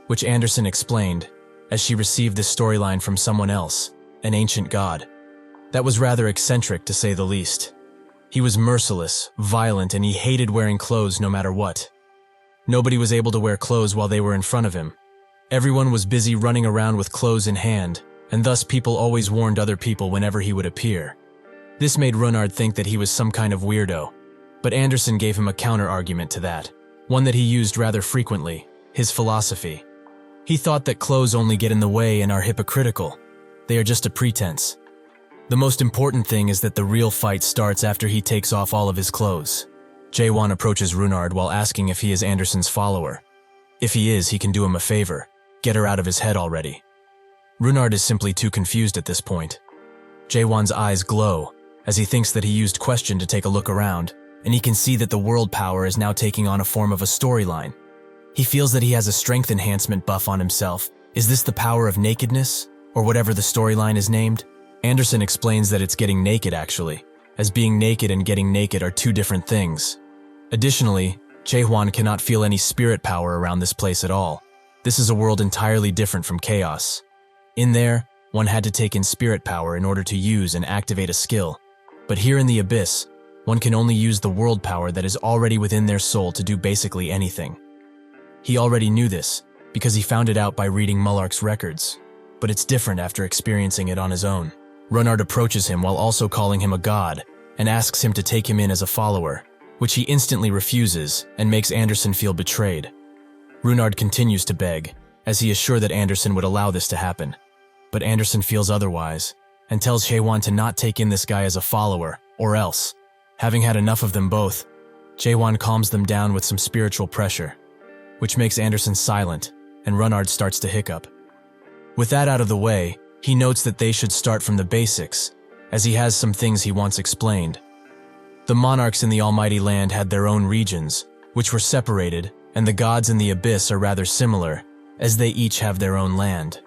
which Anderson explained, as she received this storyline from someone else, an ancient god. That was rather eccentric to say the least. He was merciless, violent, and he hated wearing clothes no matter what. Nobody was able to wear clothes while they were in front of him. Everyone was busy running around with clothes in hand, and thus people always warned other people whenever he would appear. This made Runard think that he was some kind of weirdo, but Anderson gave him a counter-argument to that, one that he used rather frequently, his philosophy. He thought that clothes only get in the way and are hypocritical. They are just a pretense. The most important thing is that the real fight starts after he takes off all of his clothes. Jaehwan approaches Runard while asking if he is Anderson's follower. If he is, he can do him a favor. Get her out of his head already. Runard is simply too confused at this point. Jaehwan's eyes glow, as he thinks that he used question to take a look around, and he can see that the world power is now taking on a form of a storyline. He feels that he has a strength enhancement buff on himself. Is this the power of nakedness, or whatever the storyline is named? Anderson explains that it's getting naked actually, as being naked and getting naked are two different things. Additionally, Jaehwan cannot feel any spirit power around this place at all. This is a world entirely different from Chaos. In there, one had to take in spirit power in order to use and activate a skill, but here in the Abyss, one can only use the world power that is already within their soul to do basically anything. He already knew this, because he found it out by reading Mullark's records, but it's different after experiencing it on his own. Runard approaches him while also calling him a god, and asks him to take him in as a follower, which he instantly refuses and makes Anderson feel betrayed. Runard continues to beg, as he is sure that Anderson would allow this to happen, but Anderson feels otherwise, and tells Jaehwan to not take in this guy as a follower, or else. Having had enough of them both, Jaehwan calms them down with some spiritual pressure, which makes Anderson silent, and Runard starts to hiccup. With that out of the way, he notes that they should start from the basics, as he has some things he wants explained. The monarchs in the Almighty Land had their own regions, which were separated, and the gods in the Abyss are rather similar, as they each have their own land.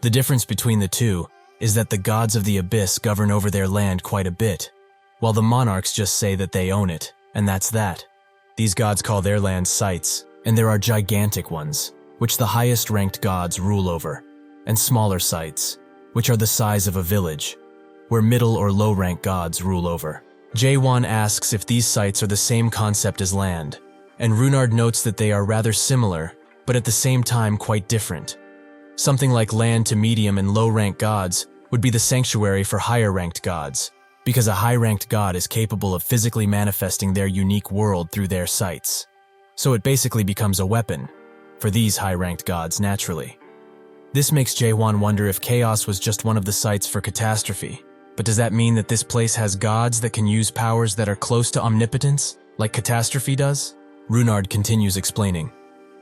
The difference between the two is that the gods of the Abyss govern over their land quite a bit, while the monarchs just say that they own it, and that's that. These gods call their lands sites, and there are gigantic ones. which the highest-ranked gods rule over, and smaller sites, which are the size of a village, where middle or low-rank gods rule over. Jaehwan asks if these sites are the same concept as land, and Runard notes that they are rather similar, but at the same time quite different. Something like land to medium and low-ranked gods would be the sanctuary for higher-ranked gods, because a high-ranked god is capable of physically manifesting their unique world through their sites. So it basically becomes a weapon for these high-ranked gods naturally. This makes Jaehwan wonder if chaos was just one of the sites for catastrophe. But does that mean that this place has gods that can use powers that are close to omnipotence, like catastrophe does? Runard continues explaining.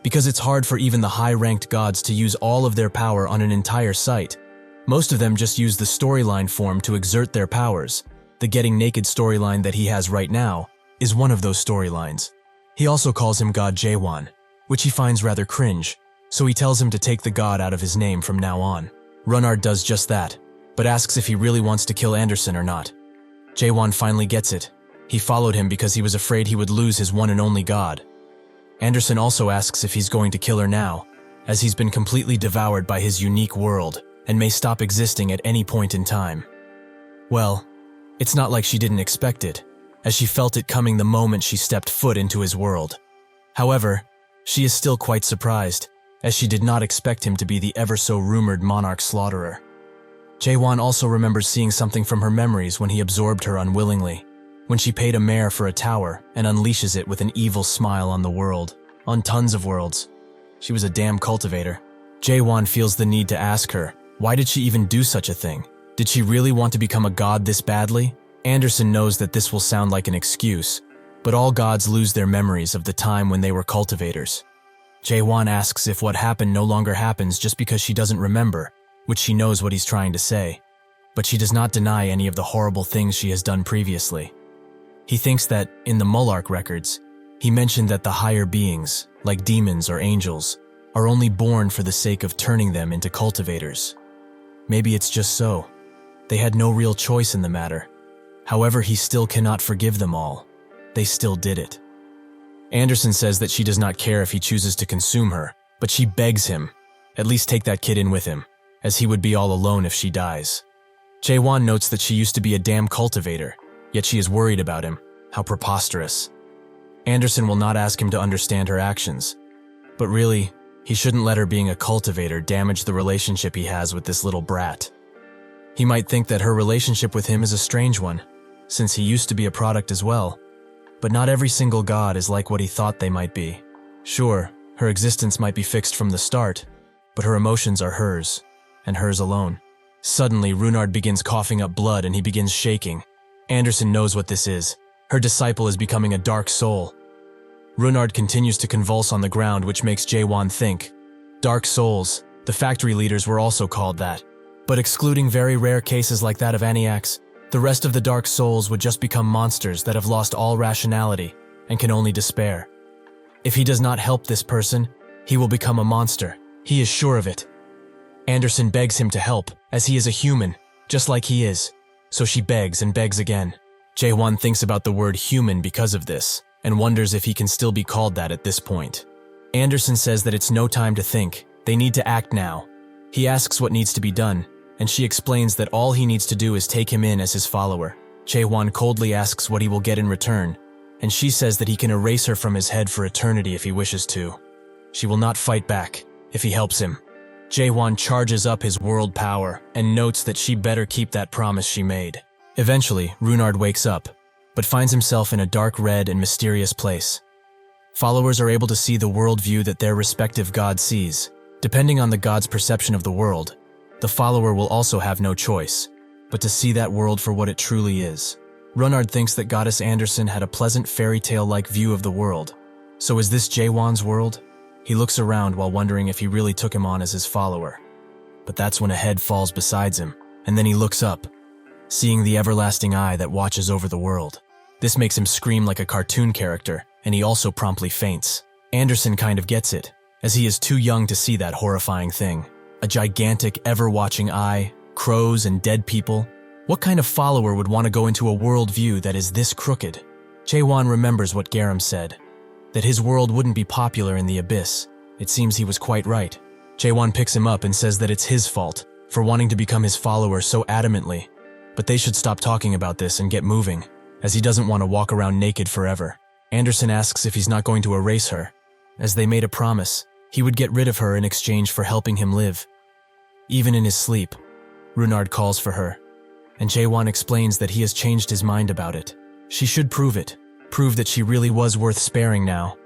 Because it's hard for even the high-ranked gods to use all of their power on an entire site. Most of them just use the storyline form to exert their powers. The Getting Naked storyline that he has right now is one of those storylines. He also calls him God Jaehwan, which he finds rather cringe, so he tells him to take the god out of his name from now on. Runard does just that, but asks if he really wants to kill Anderson or not. Jaehwan finally gets it. He followed him because he was afraid he would lose his one and only god. Anderson also asks if he's going to kill her now, as he's been completely devoured by his unique world and may stop existing at any point in time. Well, it's not like she didn't expect it, as she felt it coming the moment she stepped foot into his world. However, she is still quite surprised, as she did not expect him to be the ever-so-rumored monarch slaughterer. Jaehwan also remembers seeing something from her memories when he absorbed her unwillingly, when she paid a mare for a tower and unleashes it with an evil smile on the world, on tons of worlds. She was a damn cultivator. Jaehwan feels the need to ask her, why did she even do such a thing? Did she really want to become a god this badly? Anderson knows that this will sound like an excuse, but all gods lose their memories of the time when they were cultivators. Jaehwan asks if what happened no longer happens just because she doesn't remember, which she knows what he's trying to say, but she does not deny any of the horrible things she has done previously. He thinks that, in the Mullark records, he mentioned that the higher beings, like demons or angels, are only born for the sake of turning them into cultivators. Maybe it's just so. They had no real choice in the matter. However, he still cannot forgive them all. They still did it. Anderson says that she does not care if he chooses to consume her, but she begs him, at least take that kid in with him, as he would be all alone if she dies. Jaehwan notes that she used to be a damn cultivator, yet she is worried about him. How preposterous. Anderson will not ask him to understand her actions, but really, he shouldn't let her being a cultivator damage the relationship he has with this little brat. He might think that her relationship with him is a strange one, since he used to be a product as well. But not every single god is like what he thought they might be. Sure, her existence might be fixed from the start, but her emotions are hers, and hers alone. Suddenly, Runard begins coughing up blood and he begins shaking. Anderson knows what this is. Her disciple is becoming a dark soul. Runard continues to convulse on the ground, which makes Jaehwan think. Dark souls, the factory leaders were also called that. But excluding very rare cases like that of Aniacs, the rest of the dark souls would just become monsters that have lost all rationality and can only despair. If he does not help this person, he will become a monster. He is sure of it. Anderson begs him to help, as he is a human, just like he is. So she begs and begs again. Jaehwan thinks about the word human because of this, and wonders if he can still be called that at this point. Anderson says that it's no time to think. They need to act now. He asks what needs to be done, and she explains that all he needs to do is take him in as his follower. Jaehwan coldly asks what he will get in return, and she says that he can erase her from his head for eternity if he wishes to. She will not fight back if he helps him. Jaehwan charges up his world power and notes that she better keep that promise she made. Eventually, Runard wakes up, but finds himself in a dark red and mysterious place. Followers are able to see the worldview that their respective god sees. Depending on the god's perception of the world, the follower will also have no choice, but to see that world for what it truly is. Runard thinks that Goddess Anderson had a pleasant fairy tale-like view of the world. So is this Jaehwan's world? He looks around while wondering if he really took him on as his follower. But that's when a head falls beside him, and then he looks up, seeing the everlasting eye that watches over the world. This makes him scream like a cartoon character, and he also promptly faints. Anderson kind of gets it, as he is too young to see that horrifying thing. A gigantic, ever-watching eye, crows, and dead people. What kind of follower would want to go into a worldview that is this crooked? Jaehwan remembers what Garam said, that his world wouldn't be popular in the abyss, It seems he was quite right. Jaehwan picks him up and says that it's his fault for wanting to become his follower so adamantly, but they should stop talking about this and get moving, as he doesn't want to walk around naked forever. Anderson asks if he's not going to erase her, as they made a promise he would get rid of her in exchange for helping him live. Even in his sleep, Runard calls for her, and Jaehwan explains that he has changed his mind about it. She should prove that she really was worth sparing now.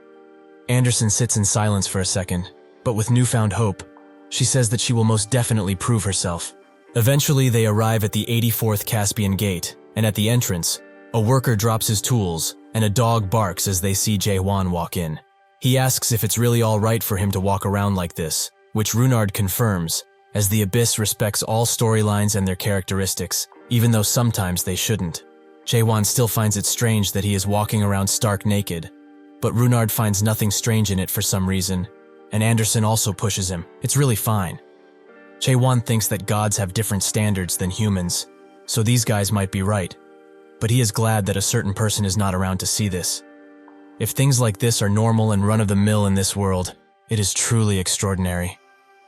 Anderson sits in silence for a second, but with newfound hope, she says that she will most definitely prove herself. Eventually, they arrive at the 84th Caspian Gate, and at the entrance, a worker drops his tools, and a dog barks as they see Jaehwan walk in. He asks if it's really all right for him to walk around like this, which Runard confirms, as the Abyss respects all storylines and their characteristics, even though sometimes they shouldn't. Jaehwan still finds it strange that he is walking around stark naked, but Runard finds nothing strange in it for some reason, and Anderson also pushes him. It's really fine. Jaehwan thinks that gods have different standards than humans, so these guys might be right, but he is glad that a certain person is not around to see this. If things like this are normal and run-of-the-mill in this world, it is truly extraordinary.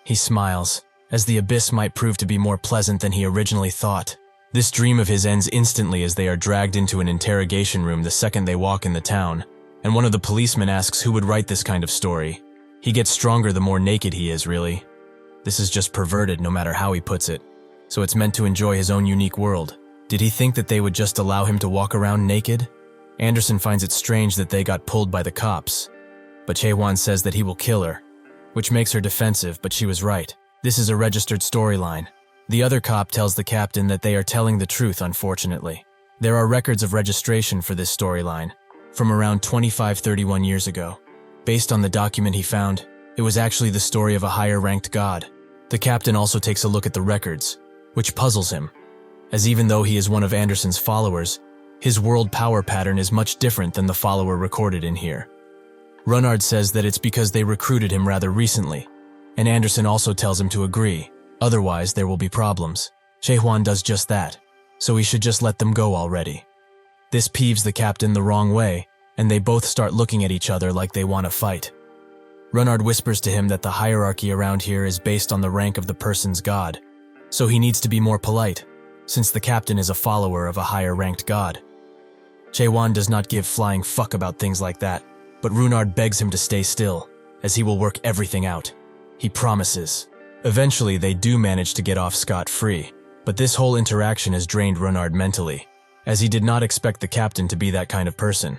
He smiles, as the Abyss might prove to be more pleasant than he originally thought. This dream of his ends instantly as they are dragged into an interrogation room the second they walk in the town, and one of the policemen asks who would write this kind of story. He gets stronger the more naked he is, really. This is just perverted no matter how he puts it, so it's meant to enjoy his own unique world. Did he think that they would just allow him to walk around naked? Anderson finds it strange that they got pulled by the cops, but Jaehwan says that he will kill her, which makes her defensive, but she was right. This is a registered storyline. The other cop tells the captain that they are telling the truth, unfortunately. There are records of registration for this storyline, from around 25-31 years ago. Based on the document he found, it was actually the story of a higher-ranked god. The captain also takes a look at the records, which puzzles him, as even though he is one of Anderson's followers, his world power pattern is much different than the follower recorded in here. Runard says that it's because they recruited him rather recently, and Anderson also tells him to agree, otherwise there will be problems. Jaehwan does just that, so he should just let them go already. This peeves the captain the wrong way, and they both start looking at each other like they want to fight. Runard whispers to him that the hierarchy around here is based on the rank of the person's god, so he needs to be more polite, since the captain is a follower of a higher-ranked god. Jaehwan does not give flying fuck about things like that, but Runard begs him to stay still, as he will work everything out. He promises. Eventually, they do manage to get off scot-free, but this whole interaction has drained Runard mentally, as he did not expect the captain to be that kind of person.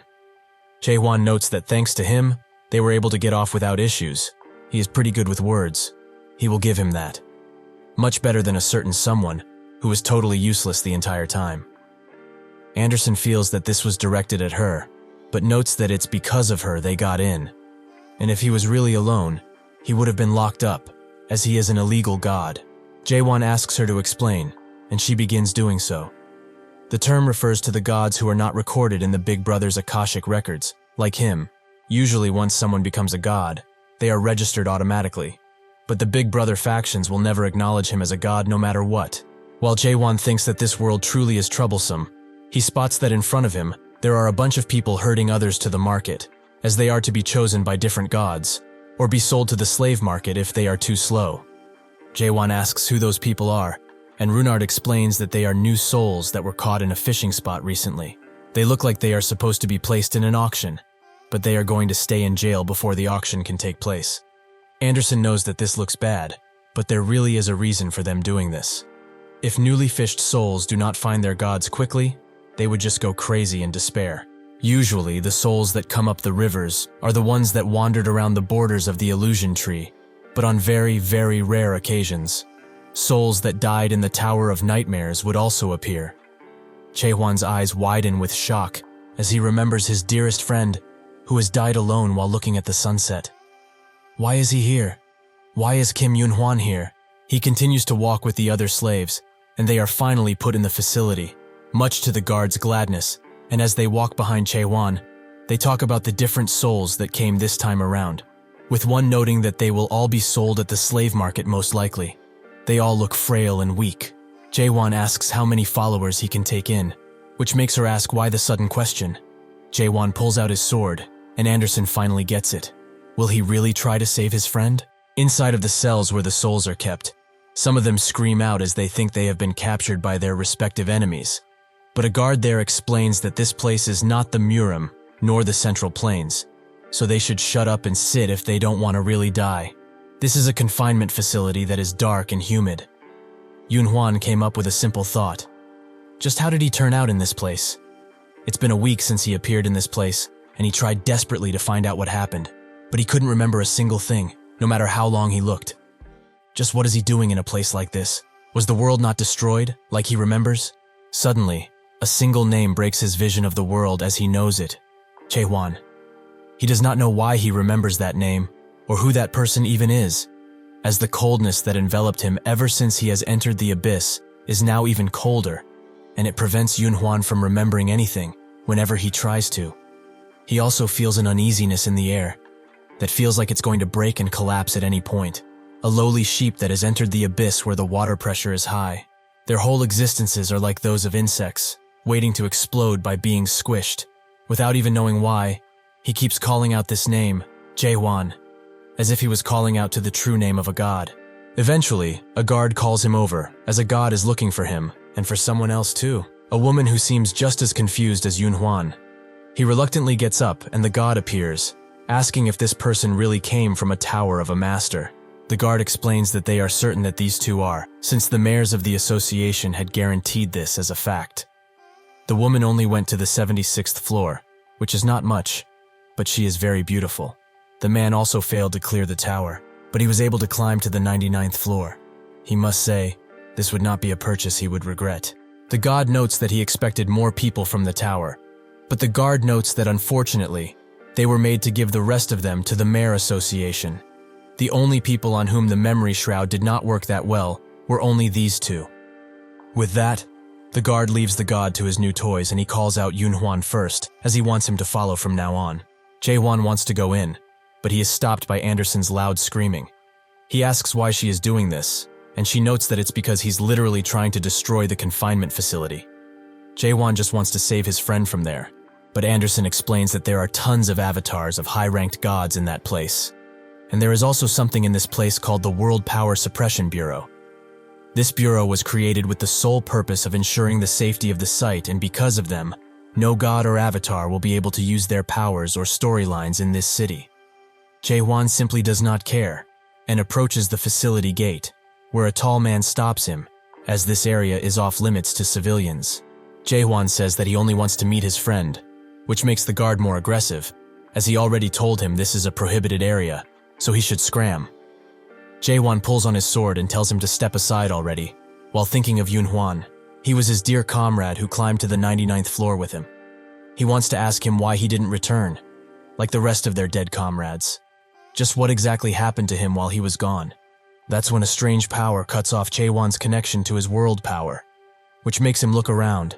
Jaehwan notes that thanks to him, they were able to get off without issues. He is pretty good with words. He will give him that. Much better than a certain someone who was totally useless the entire time. Anderson feels that this was directed at her, but notes that it's because of her they got in. And if he was really alone, he would have been locked up, as he is an illegal god. Jaehwan asks her to explain, and she begins doing so. The term refers to the gods who are not recorded in the Big Brother's Akashic records, like him. Usually once someone becomes a god, they are registered automatically. But the Big Brother factions will never acknowledge him as a god no matter what. While Jaehwan thinks that this world truly is troublesome, he spots that in front of him, there are a bunch of people herding others to the market, as they are to be chosen by different gods, or be sold to the slave market if they are too slow. Jaehwan asks who those people are, and Runard explains that they are new souls that were caught in a fishing spot recently. They look like they are supposed to be placed in an auction, but they are going to stay in jail before the auction can take place. Anderson knows that this looks bad, but there really is a reason for them doing this. If newly fished souls do not find their gods quickly, they would just go crazy in despair. Usually, the souls that come up the rivers are the ones that wandered around the borders of the illusion tree, but on very, very rare occasions, souls that died in the Tower of Nightmares would also appear. Jaehwan's eyes widen with shock as he remembers his dearest friend, who has died alone while looking at the sunset. Why is he here? Why is Kim Yun-hwan here? He continues to walk with the other slaves, and they are finally put in the facility, much to the guards' gladness, and as they walk behind Jaehwan, they talk about the different souls that came this time around, with one noting that they will all be sold at the slave market most likely. They all look frail and weak. Jaehwan asks how many followers he can take in, which makes her ask why the sudden question. Jaehwan pulls out his sword, and Anderson finally gets it. Will he really try to save his friend? Inside of the cells where the souls are kept, some of them scream out as they think they have been captured by their respective enemies. But a guard there explains that this place is not the Murim, nor the Central Plains, so they should shut up and sit if they don't want to really die. This is a confinement facility that is dark and humid. Yunhuan came up with a simple thought. Just how did he turn out in this place? It's been a week since he appeared in this place, and he tried desperately to find out what happened, but he couldn't remember a single thing, no matter how long he looked. Just what is he doing in a place like this? Was the world not destroyed, like he remembers? Suddenly, a single name breaks his vision of the world as he knows it. Jaehwan. He does not know why he remembers that name, or who that person even is, as the coldness that enveloped him ever since he has entered the abyss is now even colder, and it prevents Yunhuan from remembering anything whenever he tries to. He also feels an uneasiness in the air that feels like it's going to break and collapse at any point. A lowly sheep that has entered the abyss where the water pressure is high. Their whole existences are like those of insects, waiting to explode by being squished. Without even knowing why, he keeps calling out this name, Jaehwan, as if he was calling out to the true name of a god. Eventually, a guard calls him over, as a god is looking for him, and for someone else too, a woman who seems just as confused as Yunhuan. He reluctantly gets up and the god appears, asking if this person really came from a tower of a master. The guard explains that they are certain that these two are, since the mayors of the association had guaranteed this as a fact. The woman only went to the 76th floor, which is not much, but she is very beautiful. The man also failed to clear the tower, but he was able to climb to the 99th floor. He must say, this would not be a purchase he would regret. The god notes that he expected more people from the tower, but the guard notes that unfortunately, they were made to give the rest of them to the Mayor Association. The only people on whom the memory shroud did not work that well were only these two. With that, the guard leaves the god to his new toys and he calls out Yunhuan first, as he wants him to follow from now on. Jaehwan wants to go in, but he is stopped by Anderson's loud screaming. He asks why she is doing this, and she notes that it's because he's literally trying to destroy the confinement facility. Jaehwan just wants to save his friend from there, but Anderson explains that there are tons of avatars of high-ranked gods in that place. And there is also something in this place called the World Power Suppression Bureau. This bureau was created with the sole purpose of ensuring the safety of the site, and because of them, no god or avatar will be able to use their powers or storylines in this city. Jaehwan simply does not care, and approaches the facility gate, where a tall man stops him, as this area is off limits to civilians. Jaehwan says that he only wants to meet his friend, which makes the guard more aggressive, as he already told him this is a prohibited area, so he should scram. Jaehwan pulls on his sword and tells him to step aside already, while thinking of Yunhuan. He was his dear comrade who climbed to the 99th floor with him. He wants to ask him why he didn't return, like the rest of their dead comrades. Just what exactly happened to him while he was gone. That's when a strange power cuts off Jaehwan's connection to his world power, which makes him look around,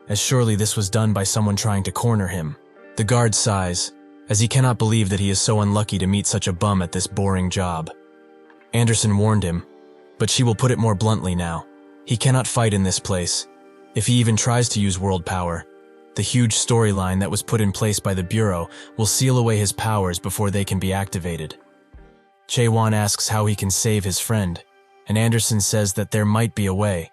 as surely this was done by someone trying to corner him. The guard sighs, as he cannot believe that he is so unlucky to meet such a bum at this boring job. Anderson warned him, but she will put it more bluntly now. He cannot fight in this place. If he even tries to use world power, the huge storyline that was put in place by the Bureau will seal away his powers before they can be activated. Jaehwan asks how he can save his friend, and Anderson says that there might be a way,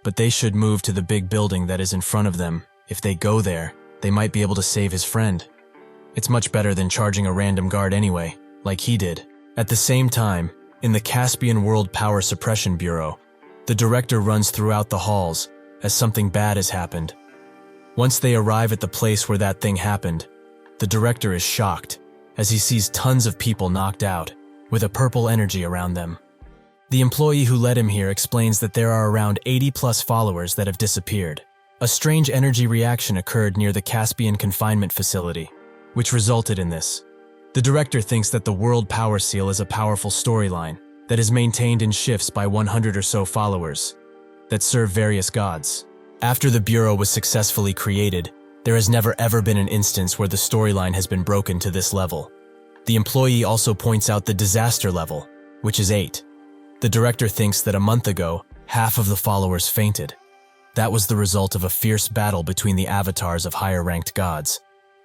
but they should move to the big building that is in front of them. If they go there, they might be able to save his friend. It's much better than charging a random guard anyway, like he did. At the same time, in the Caspian World Power Suppression Bureau, the director runs throughout the halls as something bad has happened. Once they arrive at the place where that thing happened, the director is shocked as he sees tons of people knocked out, with a purple energy around them. The employee who led him here explains that there are around 80+ followers that have disappeared. A strange energy reaction occurred near the Caspian confinement facility, which resulted in this. The director thinks that the World Power Seal is a powerful storyline that is maintained in shifts by 100 or so followers that serve various gods. After the Bureau was successfully created, there has never ever been an instance where the storyline has been broken to this level. The employee also points out the disaster level, which is 8. The director thinks that a month ago, half of the followers fainted. That was the result of a fierce battle between the avatars of higher-ranked gods.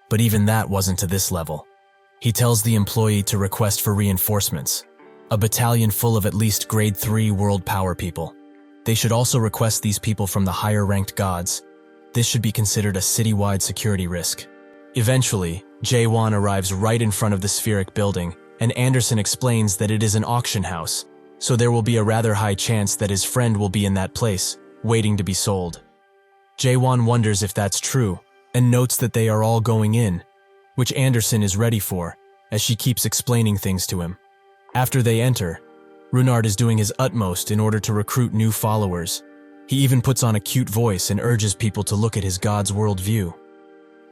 But even that wasn't to this level. He tells the employee to request for reinforcements, a battalion full of at least grade 3 world power people. They should also request these people from the higher-ranked gods. This should be considered a citywide security risk. Eventually, Jaehwan arrives right in front of the spheric building, and Anderson explains that it is an auction house, so there will be a rather high chance that his friend will be in that place, waiting to be sold. Jaehwan wonders if that's true, and notes that they are all going in, which Anderson is ready for, as she keeps explaining things to him. After they enter, Runard is doing his utmost in order to recruit new followers. He even puts on a cute voice and urges people to look at his god's worldview.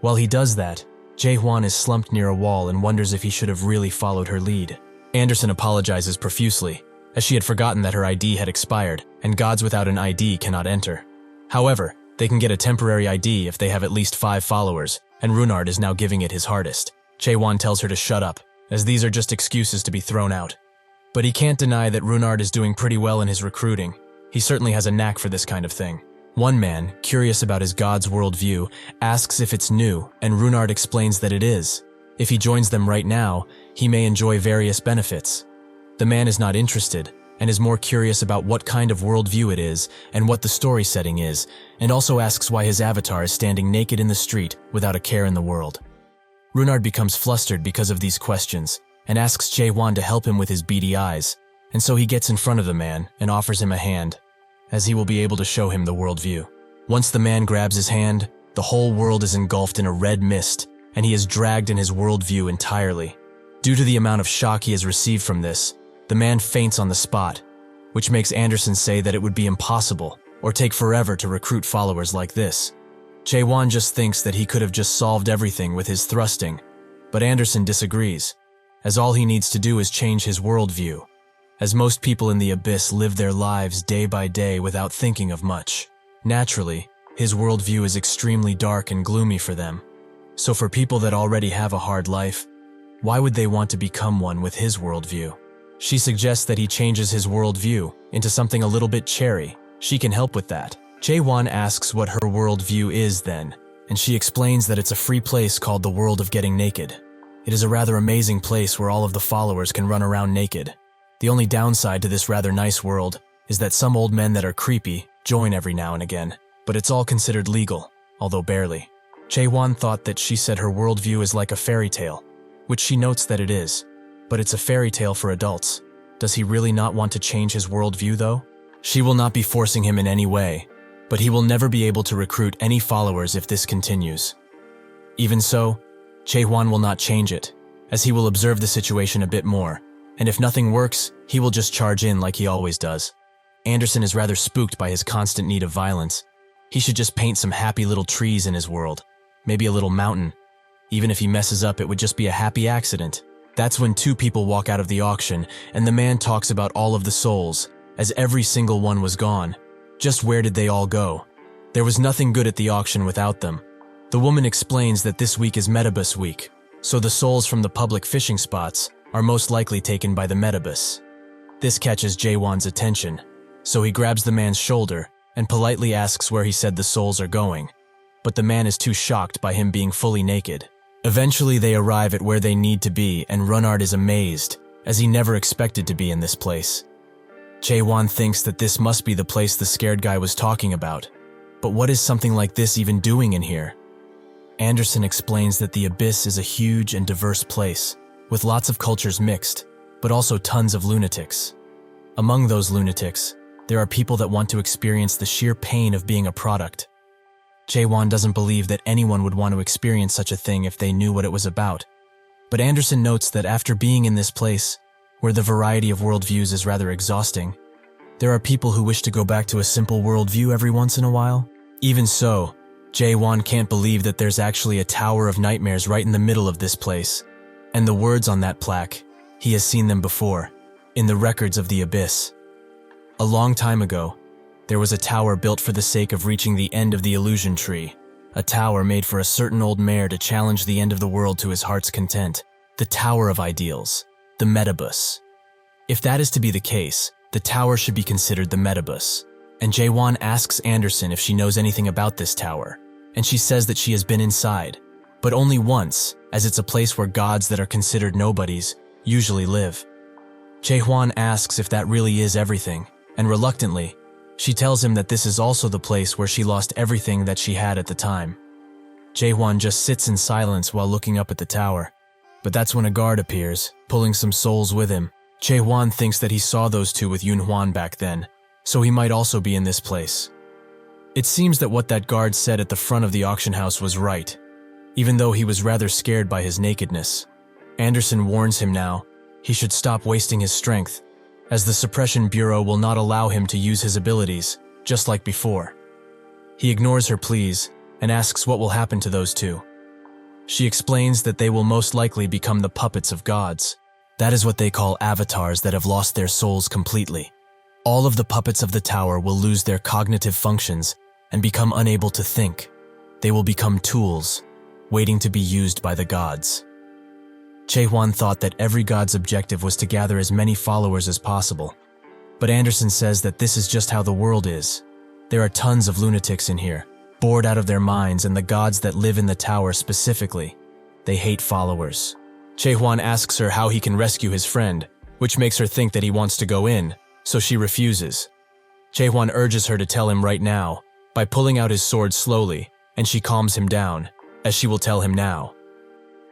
While he does that, Jaehwan is slumped near a wall and wonders if he should have really followed her lead. Anderson apologizes profusely, as she had forgotten that her ID had expired, and gods without an ID cannot enter. However, they can get a temporary ID if they have at least 5 followers, and Runard is now giving it his hardest. Jaehwan tells her to shut up, as these are just excuses to be thrown out. But he can't deny that Runard is doing pretty well in his recruiting. He certainly has a knack for this kind of thing. One man, curious about his god's worldview, asks if it's new, and Runard explains that it is. If he joins them right now, he may enjoy various benefits. The man is not interested, and is more curious about what kind of worldview it is and what the story setting is, and also asks why his avatar is standing naked in the street without a care in the world. Runard becomes flustered because of these questions, and asks Jaehwan to help him with his beady eyes, and so he gets in front of the man and offers him a hand, as he will be able to show him the worldview. Once the man grabs his hand, the whole world is engulfed in a red mist, and he is dragged in his worldview entirely. Due to the amount of shock he has received from this, the man faints on the spot, which makes Anderson say that it would be impossible or take forever to recruit followers like this. Jaehwan just thinks that he could have just solved everything with his thrusting, but Anderson disagrees, as all he needs to do is change his worldview, as most people in the abyss live their lives day by day without thinking of much. Naturally, his worldview is extremely dark and gloomy for them. So for people that already have a hard life, why would they want to become one with his worldview? She suggests that he changes his worldview into something a little bit cherry. She can help with that. Jaehwan asks what her worldview is then, and she explains that it's a free place called the World of Getting Naked. It is a rather amazing place where all of the followers can run around naked. The only downside to this rather nice world is that some old men that are creepy join every now and again, but it's all considered legal, although barely. Jaehwan thought that she said her worldview is like a fairy tale, which she notes that it is, but it's a fairy tale for adults. Does he really not want to change his worldview though? She will not be forcing him in any way, but he will never be able to recruit any followers if this continues. Even so, Jaehwan will not change it, as he will observe the situation a bit more, and if nothing works, he will just charge in like he always does. Anderson is rather spooked by his constant need of violence. He should just paint some happy little trees in his world, maybe a little mountain. Even if he messes up, it would just be a happy accident. That's when 2 people walk out of the auction, and the man talks about all of the souls, as every single one was gone. Just where did they all go? There was nothing good at the auction without them. The woman explains that this week is Metabus week, so the souls from the public fishing spots are most likely taken by the Metabus. This catches Jaehwan's attention, so he grabs the man's shoulder and politely asks where he said the souls are going, but the man is too shocked by him being fully naked. Eventually they arrive at where they need to be, and Runard is amazed, as he never expected to be in this place. Jaehwan thinks that this must be the place the scared guy was talking about, but what is something like this even doing in here? Anderson explains that the abyss is a huge and diverse place, with lots of cultures mixed, but also tons of lunatics. Among those lunatics, there are people that want to experience the sheer pain of being a product. Jaehwan doesn't believe that anyone would want to experience such a thing if they knew what it was about, but Anderson notes that after being in this place, where the variety of worldviews is rather exhausting, there are people who wish to go back to a simple worldview every once in a while. Even so, Jaehwan can't believe that there's actually a Tower of Nightmares right in the middle of this place, and the words on that plaque, he has seen them before, in the records of the abyss. A long time ago, there was a tower built for the sake of reaching the end of the illusion tree, a tower made for a certain old mayor to challenge the end of the world to his heart's content, the Tower of Ideals, the Metabus. If that is to be the case, the tower should be considered the Metabus, and Jaehwan asks Anderson if she knows anything about this tower, and she says that she has been inside, but only once, as it's a place where gods that are considered nobodies usually live. Jaehwan asks if that really is everything, and reluctantly, she tells him that this is also the place where she lost everything that she had at the time. Jaehwan just sits in silence while looking up at the tower, but that's when a guard appears, pulling some souls with him. Jaehwan thinks that he saw those two with Yunhwan back then, so he might also be in this place. It seems that what that guard said at the front of the auction house was right, even though he was rather scared by his nakedness. Anderson warns him now he should stop wasting his strength, as the Suppression Bureau will not allow him to use his abilities, just like before. He ignores her pleas and asks what will happen to those two. She explains that they will most likely become the puppets of gods. That is what they call avatars that have lost their souls completely. All of the puppets of the tower will lose their cognitive functions and become unable to think. They will become tools, waiting to be used by the gods. Jaehwan thought that every god's objective was to gather as many followers as possible. But Anderson says that this is just how the world is. There are tons of lunatics in here, bored out of their minds, and the gods that live in the tower specifically, they hate followers. Jaehwan asks her how he can rescue his friend, which makes her think that he wants to go in, so she refuses. Jaehwan urges her to tell him right now, by pulling out his sword slowly, and she calms him down, as she will tell him now.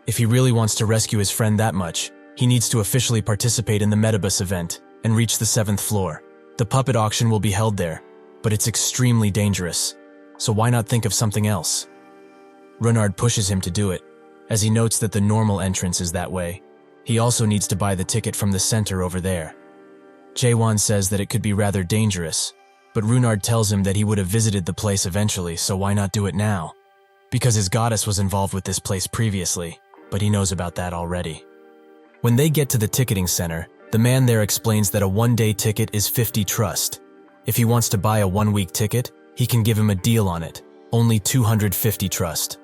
If he really wants to rescue his friend that much, he needs to officially participate in the Metabus event and reach the 7th floor. The puppet auction will be held there, but it's extremely dangerous, so why not think of something else? Runard pushes him to do it, as he notes that the normal entrance is that way. He also needs to buy the ticket from the center over there. Jaehwan says that it could be rather dangerous, but Runard tells him that he would have visited the place eventually, so why not do it now? Because his goddess was involved with this place previously, but he knows about that already. When they get to the ticketing center, the man there explains that a one-day ticket is 50 trust. If he wants to buy a one-week ticket, he can give him a deal on it, only 250 trust.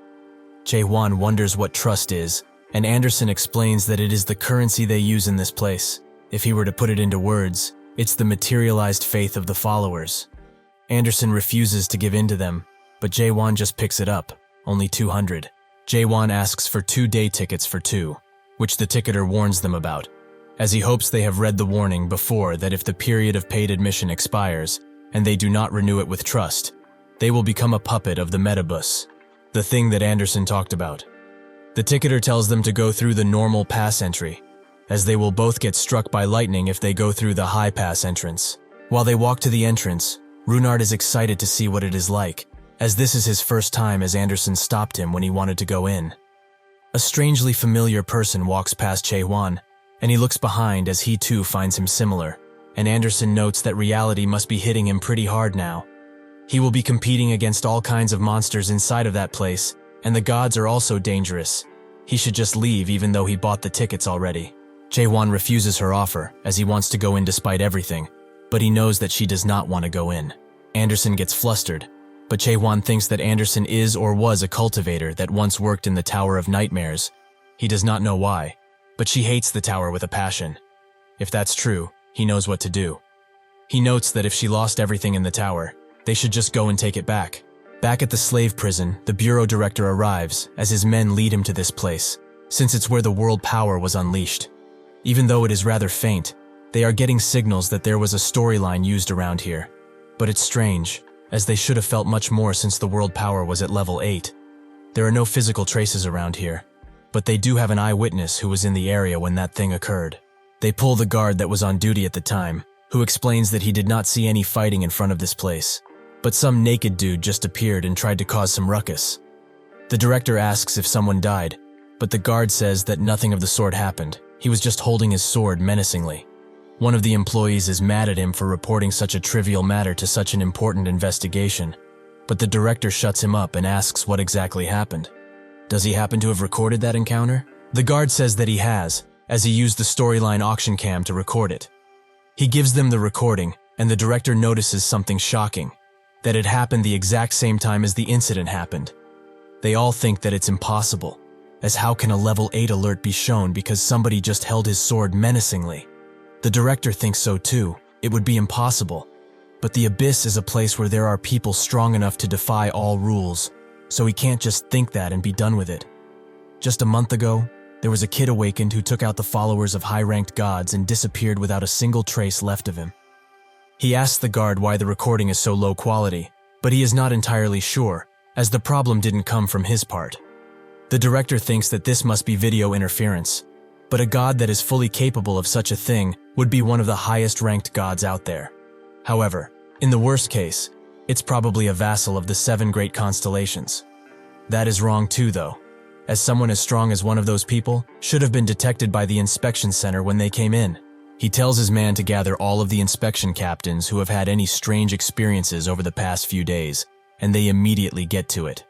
Jaehwan wonders what trust is, and Anderson explains that it is the currency they use in this place. If he were to put it into words, it's the materialized faith of the followers. Anderson refuses to give in to them, but Jaehwan just picks it up, only 200. Jaehwan asks for 2-day tickets for 2, which the ticketer warns them about, as he hopes they have read the warning before that if the period of paid admission expires and they do not renew it with trust, they will become a puppet of the Metabus, the thing that Anderson talked about. The ticketer tells them to go through the normal pass entry, as they will both get struck by lightning if they go through the high pass entrance. While they walk to the entrance, Runard is excited to see what it is like, as this is his first time as Anderson stopped him when he wanted to go in. A strangely familiar person walks past Jaehwan, and he looks behind as he too finds him similar, and Anderson notes that reality must be hitting him pretty hard now. He will be competing against all kinds of monsters inside of that place, and the gods are also dangerous. He should just leave even though he bought the tickets already. Jaehwan refuses her offer, as he wants to go in despite everything, but he knows that she does not want to go in. Anderson gets flustered, but Jaehwan thinks that Anderson is or was a cultivator that once worked in the Tower of Nightmares. He does not know why, but she hates the tower with a passion. If that's true, he knows what to do. He notes that if she lost everything in the tower, they should just go and take it back. Back at the slave prison, the bureau director arrives as his men lead him to this place, since it's where the world power was unleashed. Even though it is rather faint, they are getting signals that there was a storyline used around here. But it's strange, as they should have felt much more since the world power was at level 8. There are no physical traces around here, but they do have an eyewitness who was in the area when that thing occurred. They pull the guard that was on duty at the time, who explains that he did not see any fighting in front of this place, but some naked dude just appeared and tried to cause some ruckus. The director asks if someone died, but the guard says that nothing of the sort happened. He was just holding his sword menacingly. One of the employees is mad at him for reporting such a trivial matter to such an important investigation, but the director shuts him up and asks what exactly happened. Does he happen to have recorded that encounter? The guard says that he has, as he used the storyline auction cam to record it. He gives them the recording, and the director notices something shocking, that it happened the exact same time as the incident happened. They all think that it's impossible, as how can a level 8 alert be shown because somebody just held his sword menacingly? The director thinks so too. It would be impossible. But the Abyss is a place where there are people strong enough to defy all rules, so he can't just think that and be done with it. Just a month ago, there was a kid awakened who took out the followers of high-ranked gods and disappeared without a single trace left of him. He asks the guard why the recording is so low quality, but he is not entirely sure, as the problem didn't come from his part. The director thinks that this must be video interference, but a god that is fully capable of such a thing would be one of the highest-ranked gods out there. However, in the worst case, it's probably a vassal of the 7 great constellations. That is wrong too, though, as someone as strong as one of those people should have been detected by the inspection center when they came in. He tells his man to gather all of the inspection captains who have had any strange experiences over the past few days, and they immediately get to it.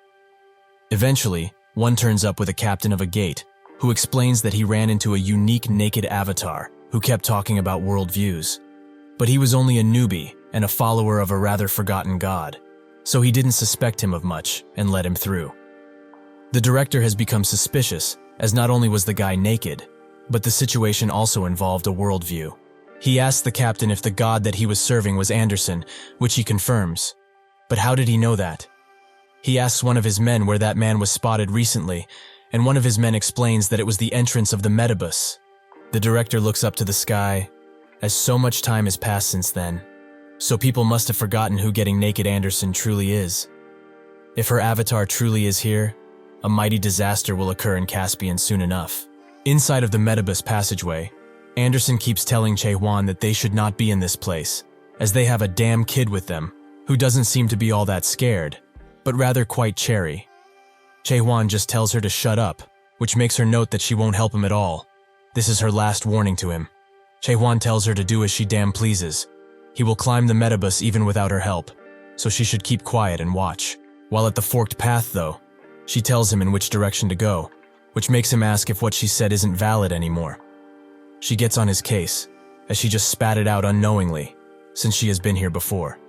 Eventually, one turns up with a captain of a gate, who explains that he ran into a unique naked avatar who kept talking about worldviews. But he was only a newbie and a follower of a rather forgotten god, so he didn't suspect him of much and let him through. The director has become suspicious, as not only was the guy naked, but the situation also involved a worldview. He asks the captain if the god that he was serving was Anderson, which he confirms. But how did he know that? He asks one of his men where that man was spotted recently, and one of his men explains that it was the entrance of the Metabus. The director looks up to the sky, as so much time has passed since then, so people must have forgotten who getting naked Anderson truly is. If her avatar truly is here, a mighty disaster will occur in Caspian soon enough. Inside of the Metabus passageway, Anderson keeps telling Jaehwan that they should not be in this place, as they have a damn kid with them, who doesn't seem to be all that scared, but rather quite cherry. Jaehwan just tells her to shut up, which makes her note that she won't help him at all. This is her last warning to him. Jaehwan tells her to do as she damn pleases. He will climb the Metabus even without her help, so she should keep quiet and watch. While at the forked path, though, she tells him in which direction to go, which makes him ask if what she said isn't valid anymore. She gets on his case, as she just spat it out unknowingly, since she has been here before.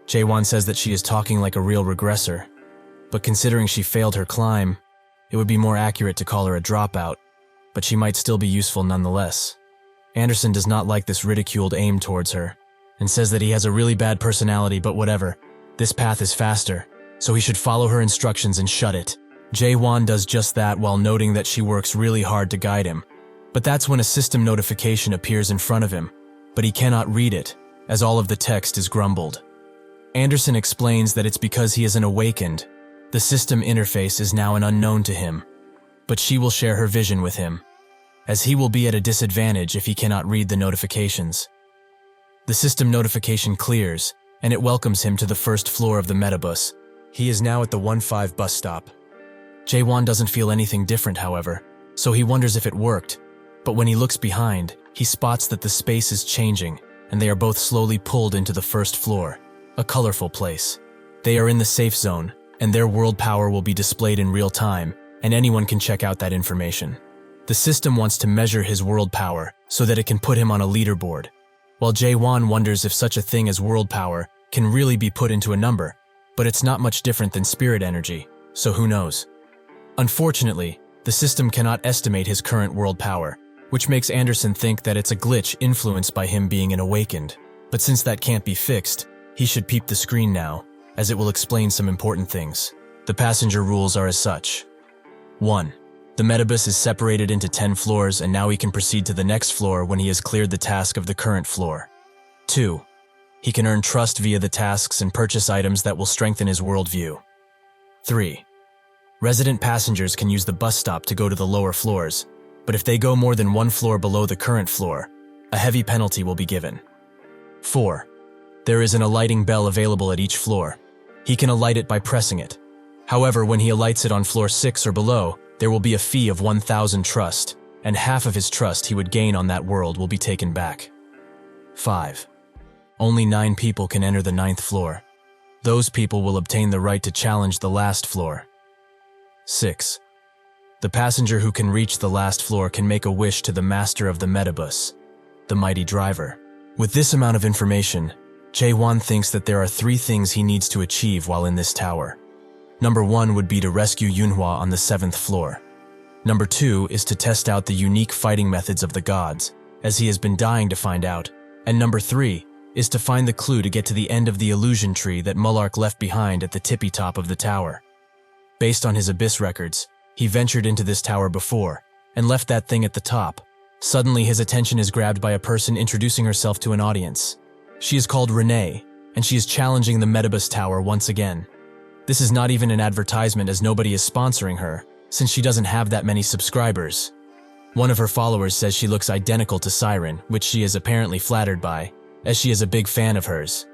Jaehwan says that she is talking like a real regressor, but considering she failed her climb, it would be more accurate to call her a dropout, but she might still be useful nonetheless. Anderson does not like this ridiculed aim towards her, and says that he has a really bad personality, but whatever, this path is faster, so he should follow her instructions and shut it. Jaehwan does just that while noting that she works really hard to guide him, but that's when a system notification appears in front of him, but he cannot read it, as all of the text is grumbled. Anderson explains that it's because he is an awakened. The system interface is now an unknown to him, but she will share her vision with him, as he will be at a disadvantage if he cannot read the notifications. The system notification clears, and it welcomes him to the first floor of the Metabus. He is now at the 1-5 bus stop. Jaehwan doesn't feel anything different, however, so he wonders if it worked, but when he looks behind, he spots that the space is changing, and they are both slowly pulled into the first floor, a colorful place. They are in the safe zone, and their world power will be displayed in real time, and anyone can check out that information. The system wants to measure his world power so that it can put him on a leaderboard, while Jaehwan wonders if such a thing as world power can really be put into a number, but it's not much different than spirit energy, so who knows? Unfortunately, the system cannot estimate his current world power, which makes Anderson think that it's a glitch influenced by him being an awakened. But since that can't be fixed, he should peep the screen now, as it will explain some important things. The passenger rules are as such. 1. The Metabus is separated into 10 floors, and now he can proceed to the next floor when he has cleared the task of the current floor. 2. He can earn trust via the tasks and purchase items that will strengthen his worldview. 3. Resident passengers can use the bus stop to go to the lower floors, but if they go more than 1 floor below the current floor, a heavy penalty will be given. 4. There is an alighting bell available at each floor. He can alight it by pressing it. However, when he alights it on floor 6 or below, there will be a fee of 1,000 trust, and half of his trust he would gain on that world will be taken back. 5. Only 9 people can enter the 9th floor. Those people will obtain the right to challenge the last floor. 6. The passenger who can reach the last floor can make a wish to the master of the Metabus, the mighty driver. With this amount of information, Jaehwan thinks that there are 3 things he needs to achieve while in this tower. Number 1 would be to rescue Yunhua on the 7th floor. Number 2 is to test out the unique fighting methods of the gods, as he has been dying to find out. And number 3 is to find the clue to get to the end of the illusion tree that Mullark left behind at the tippy top of the tower. Based on his Abyss records, He ventured into this tower before, and left that thing at the top. Suddenly his attention is grabbed by a person introducing herself to an audience. She is called Renee, and she is challenging the Metabus Tower once again. This is not even an advertisement as nobody is sponsoring her, since she doesn't have that many subscribers. One of her followers says she looks identical to Siren, which she is apparently flattered by, as she is a big fan of hers.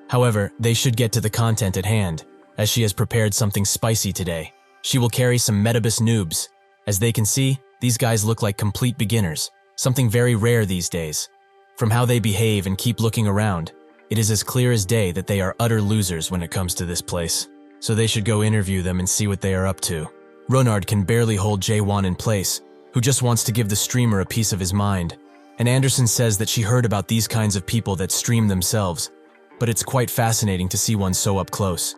However, they should get to the content at hand, as she has prepared something spicy today. She will carry some Metabus noobs. As they can see, these guys look like complete beginners, something very rare these days. From how they behave and keep looking around, it is as clear as day that they are utter losers when it comes to this place. So they should go interview them and see what they are up to. Ronard can barely hold Jaehwan in place, who just wants to give the streamer a piece of his mind. And Anderson says that she heard about these kinds of people that stream themselves, but it's quite fascinating to see one so up close.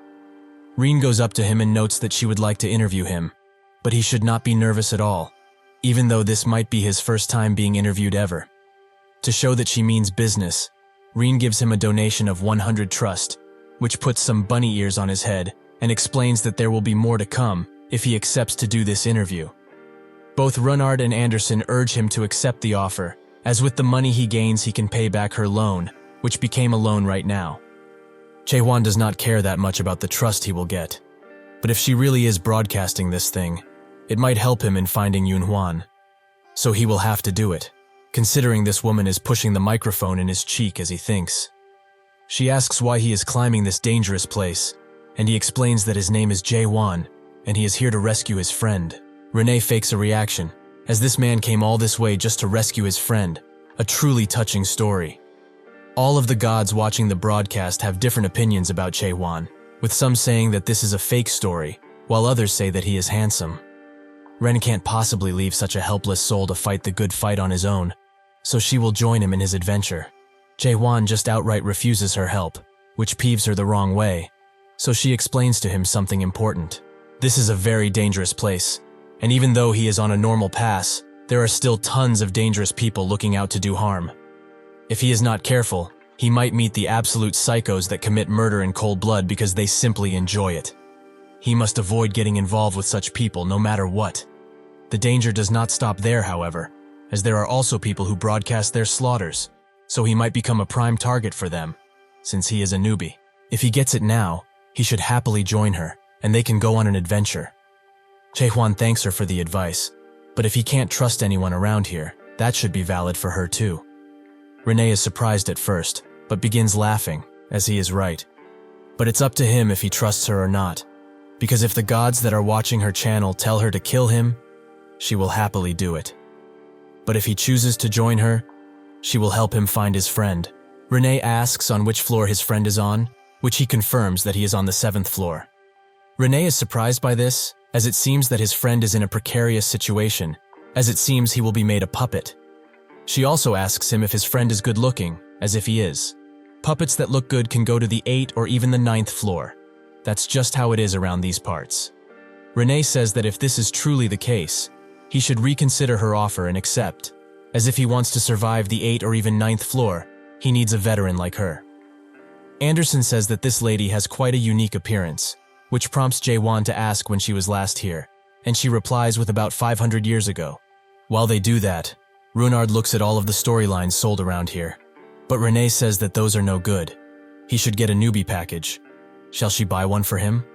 Reen goes up to him and notes that she would like to interview him, but he should not be nervous at all, even though this might be his first time being interviewed ever. To show that she means business, Reen gives him a donation of 100 trust, which puts some bunny ears on his head and explains that there will be more to come if he accepts to do this interview. Both Ronard and Anderson urge him to accept the offer, as with the money he gains he can pay back her loan, which became a loan right now. Jaehwan does not care that much about the trust he will get, but if she really is broadcasting this thing, it might help him in finding Yunhuan. So he will have to do it, considering this woman is pushing the microphone in his cheek as he thinks. She asks why he is climbing this dangerous place, and he explains that his name is Jaehwan, and he is here to rescue his friend. Renee fakes a reaction, as this man came all this way just to rescue his friend, a truly touching story. All of the gods watching the broadcast have different opinions about Jaehwan, with some saying that this is a fake story, while others say that he is handsome. Ren can't possibly leave such a helpless soul to fight the good fight on his own, so she will join him in his adventure. Jaehwan just outright refuses her help, which peeves her the wrong way, so she explains to him something important. This is a very dangerous place, and even though he is on a normal pass, there are still tons of dangerous people looking out to do harm. If he is not careful, he might meet the absolute psychos that commit murder in cold blood because they simply enjoy it. He must avoid getting involved with such people no matter what. The danger does not stop there, however, as there are also people who broadcast their slaughters, so he might become a prime target for them, since he is a newbie. If he gets it now, he should happily join her, and they can go on an adventure. Jaehwan thanks her for the advice, but if he can't trust anyone around here, that should be valid for her too. Renee is surprised at first, but begins laughing, as he is right. But it's up to him if he trusts her or not, because if the gods that are watching her channel tell her to kill him, she will happily do it. But if he chooses to join her, she will help him find his friend. Renee asks on which floor his friend is on, which he confirms that he is on the 7th floor. Renee is surprised by this, as it seems that his friend is in a precarious situation, as it seems he will be made a puppet. She also asks him if his friend is good-looking, as if he is. Puppets that look good can go to the 8th or even the 9th floor. That's just how it is around these parts. Renee says that if this is truly the case, he should reconsider her offer and accept, as if he wants to survive the 8th or even 9th floor, he needs a veteran like her. Anderson says that this lady has quite a unique appearance, which prompts Jaehwan to ask when she was last here, and she replies with about 500 years ago. While they do that, Runard looks at all of the storylines sold around here, but Renee says that those are no good. He should get a newbie package. Shall she buy one for him?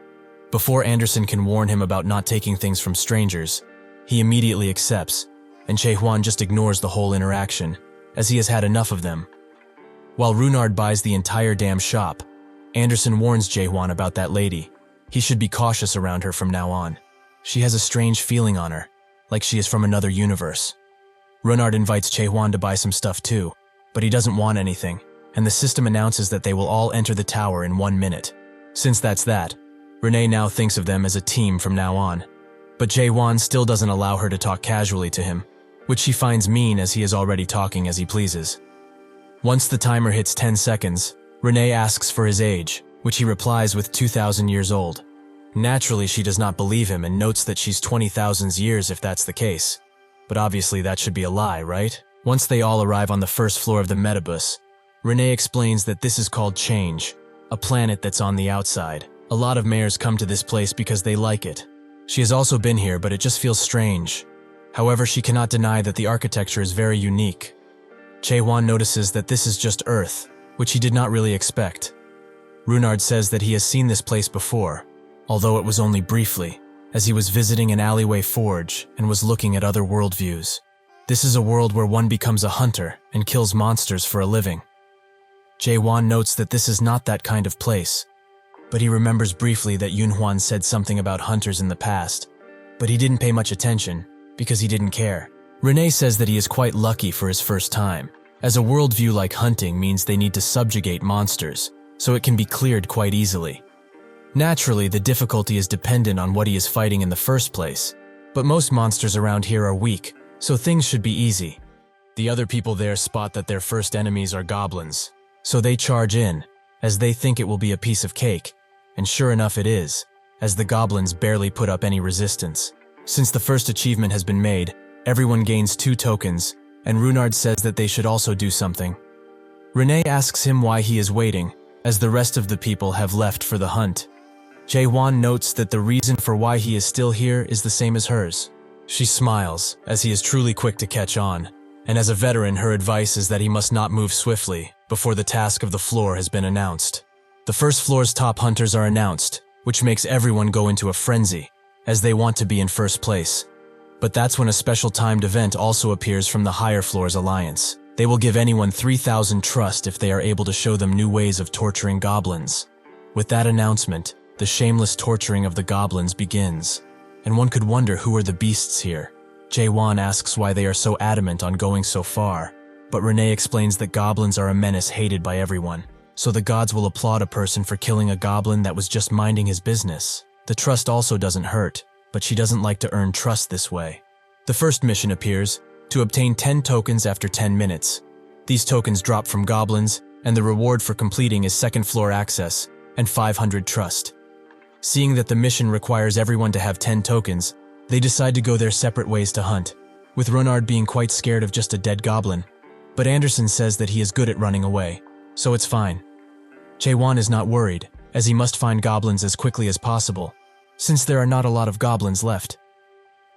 Before Anderson can warn him about not taking things from strangers, he immediately accepts, and Jaehwan just ignores the whole interaction, as he has had enough of them. While Runard buys the entire damn shop, Anderson warns Jaehwan about that lady. He should be cautious around her from now on. She has a strange feeling on her, like she is from another universe. Runard invites Jaehwan to buy some stuff too, but he doesn't want anything, and the system announces that they will all enter the tower in 1 minute. Since that's that, Renee now thinks of them as a team from now on. But Jaehwan still doesn't allow her to talk casually to him, which she finds mean as he is already talking as he pleases. Once the timer hits 10 seconds, Renee asks for his age, which he replies with 2,000 years old. Naturally, she does not believe him and notes that she's 20,000 years if that's the case. But obviously that should be a lie, right? Once they all arrive on the 1st floor of the Metabus, Renee explains that this is called Change, a planet that's on the outside. A lot of mayors come to this place because they like it. She has also been here, but it just feels strange. However, she cannot deny that the architecture is very unique. Jaehwan notices that this is just Earth, which he did not really expect. Runard says that he has seen this place before, although it was only briefly, as he was visiting an alleyway forge and was looking at other worldviews. This is a world where one becomes a hunter and kills monsters for a living. Jaehwan notes that this is not that kind of place, but he remembers briefly that Yunhwan said something about hunters in the past, but he didn't pay much attention because he didn't care. Renee says that he is quite lucky for his first time, as a worldview like hunting means they need to subjugate monsters, so it can be cleared quite easily. Naturally, the difficulty is dependent on what he is fighting in the first place, but most monsters around here are weak, so things should be easy. The other people there spot that their first enemies are goblins, so they charge in, as they think it will be a piece of cake, and sure enough it is, as the goblins barely put up any resistance. Since the first achievement has been made, everyone gains 2 tokens, and Runard says that they should also do something. Renee asks him why he is waiting, as the rest of the people have left for the hunt. Jaehwan notes that the reason for why he is still here is the same as hers. She smiles, as he is truly quick to catch on, and as a veteran her advice is that he must not move swiftly before the task of the floor has been announced. The first floor's top hunters are announced, which makes everyone go into a frenzy, as they want to be in first place. But that's when a special timed event also appears from the higher floor's alliance. They will give anyone 3,000 trust if they are able to show them new ways of torturing goblins. With that announcement, the shameless torturing of the goblins begins, and one could wonder who are the beasts here. Jaehwan asks why they are so adamant on going so far, but Renee explains that goblins are a menace hated by everyone, so the gods will applaud a person for killing a goblin that was just minding his business. The trust also doesn't hurt, but she doesn't like to earn trust this way. The first mission appears, to obtain 10 tokens after 10 minutes. These tokens drop from goblins, and the reward for completing is second floor access, and 500 trust. Seeing that the mission requires everyone to have 10 tokens, they decide to go their separate ways to hunt, with Runard being quite scared of just a dead goblin. But Anderson says that he is good at running away, so it's fine. Jaehwan is not worried, as he must find goblins as quickly as possible, since there are not a lot of goblins left.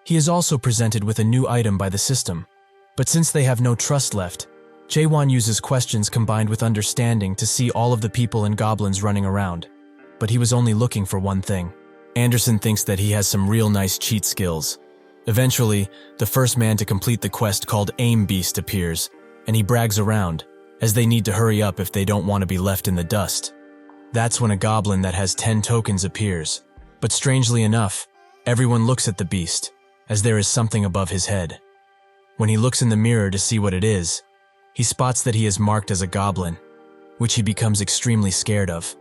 He is also presented with a new item by the system, but since they have no trust left, Jaehwan uses questions combined with understanding to see all of the people and goblins running around. But he was only looking for one thing. Anderson thinks that he has some real nice cheat skills. Eventually, the first man to complete the quest called Aim Beast appears, and he brags around, as they need to hurry up if they don't want to be left in the dust. That's when a goblin that has 10 tokens appears, but strangely enough, everyone looks at the beast, as there is something above his head. When he looks in the mirror to see what it is, he spots that he is marked as a goblin, which he becomes extremely scared of.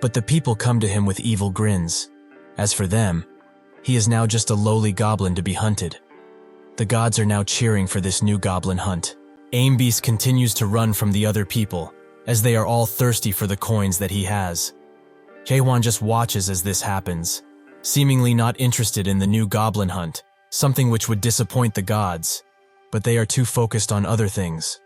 But the people come to him with evil grins. As for them, he is now just a lowly goblin to be hunted. The gods are now cheering for this new goblin hunt. Aim Beast continues to run from the other people, as they are all thirsty for the coins that he has. Jaehwan just watches as this happens, seemingly not interested in the new goblin hunt, something which would disappoint the gods, but they are too focused on other things.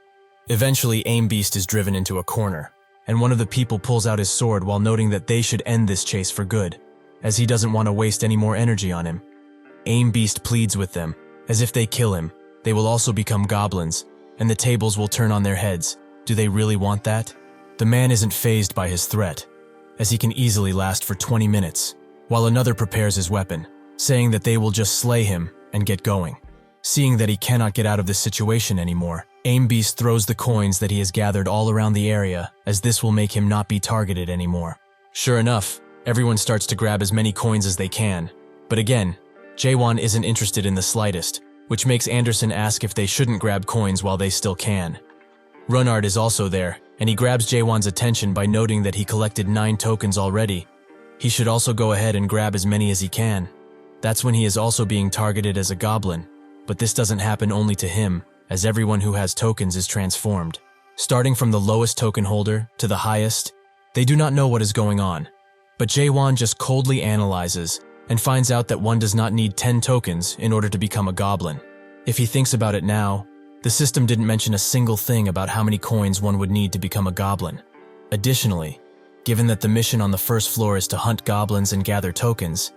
Eventually, Aim Beast is driven into a corner, and one of the people pulls out his sword while noting that they should end this chase for good, as he doesn't want to waste any more energy on him. Aim Beast pleads with them, as if they kill him, they will also become goblins, and the tables will turn on their heads. Do they really want that? The man isn't fazed by his threat, as he can easily last for 20 minutes, while another prepares his weapon, saying that they will just slay him and get going. Seeing that he cannot get out of this situation anymore, Aim Beast throws the coins that he has gathered all around the area, as this will make him not be targeted anymore. Sure enough, everyone starts to grab as many coins as they can, but again, Jaehwan isn't interested in the slightest, which makes Anderson ask if they shouldn't grab coins while they still can. Runard is also there, and he grabs Jaehwan's attention by noting that he collected 9 tokens already. He should also go ahead and grab as many as he can. That's when he is also being targeted as a goblin, but this doesn't happen only to him, as everyone who has tokens is transformed. Starting from the lowest token holder to the highest, they do not know what is going on, but Jaehwan just coldly analyzes and finds out that one does not need 10 tokens in order to become a goblin. If he thinks about it now, the system didn't mention a single thing about how many coins one would need to become a goblin. Additionally, given that the mission on the first floor is to hunt goblins and gather tokens,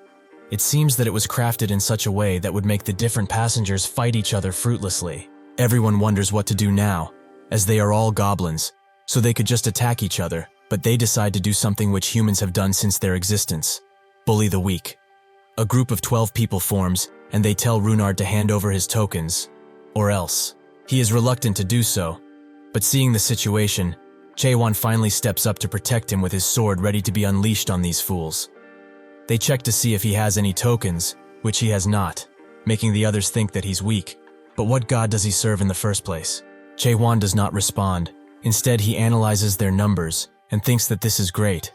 It seems that it was crafted in such a way that would make the different passengers fight each other fruitlessly. Everyone wonders what to do now, as they are all goblins, so they could just attack each other, but they decide to do something which humans have done since their existence: bully the weak. A group of 12 people forms, and they tell Runard to hand over his tokens, or else. He is reluctant to do so, but seeing the situation, Jaehwan finally steps up to protect him with his sword ready to be unleashed on these fools. They check to see if he has any tokens, which he has not, making the others think that he's weak. But what god does he serve in the first place? Jaehwan does not respond. Instead, he analyzes their numbers and thinks that this is great,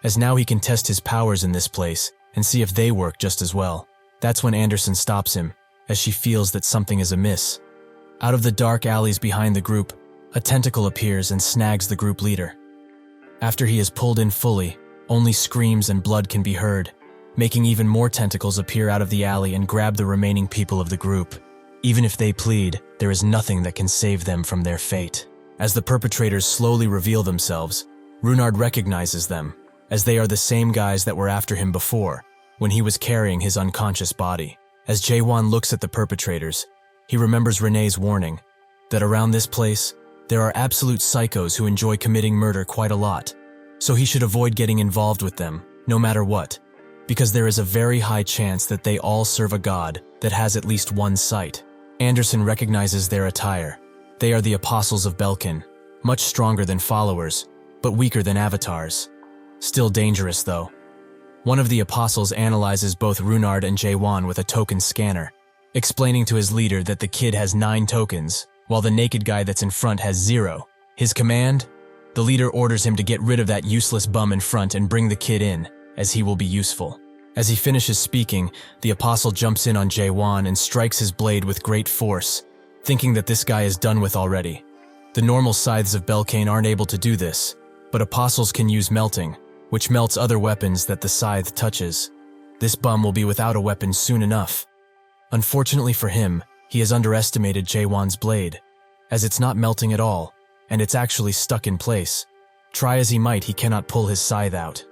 as now he can test his powers in this place and see if they work just as well. That's when Anderson stops him, as she feels that something is amiss. Out of the dark alleys behind the group, a tentacle appears and snags the group leader. After he is pulled in fully, only screams and blood can be heard, making even more tentacles appear out of the alley and grab the remaining people of the group. Even if they plead, there is nothing that can save them from their fate. As the perpetrators slowly reveal themselves, Runard recognizes them, as they are the same guys that were after him before, when he was carrying his unconscious body. As Jaehwan looks at the perpetrators, he remembers Renee's warning, that around this place, there are absolute psychos who enjoy committing murder quite a lot, so he should avoid getting involved with them, no matter what, because there is a very high chance that they all serve a god that has at least one sight. Anderson recognizes their attire. They are the apostles of Belkin, much stronger than followers, but weaker than avatars. Still dangerous, though. One of the apostles analyzes both Runard and Jaehwan with a token scanner, explaining to his leader that the kid has 9 tokens, while the naked guy that's in front has 0. His command? The leader orders him to get rid of that useless bum in front and bring the kid in, as he will be useful. As he finishes speaking, the apostle jumps in on Jaehwan and strikes his blade with great force, thinking that this guy is done with already. The normal scythes of Belkane aren't able to do this, but apostles can use melting, which melts other weapons that the scythe touches. This bum will be without a weapon soon enough. Unfortunately for him, he has underestimated Jaehwan's blade, as it's not melting at all, and it's actually stuck in place. Try as he might, he cannot pull his scythe out.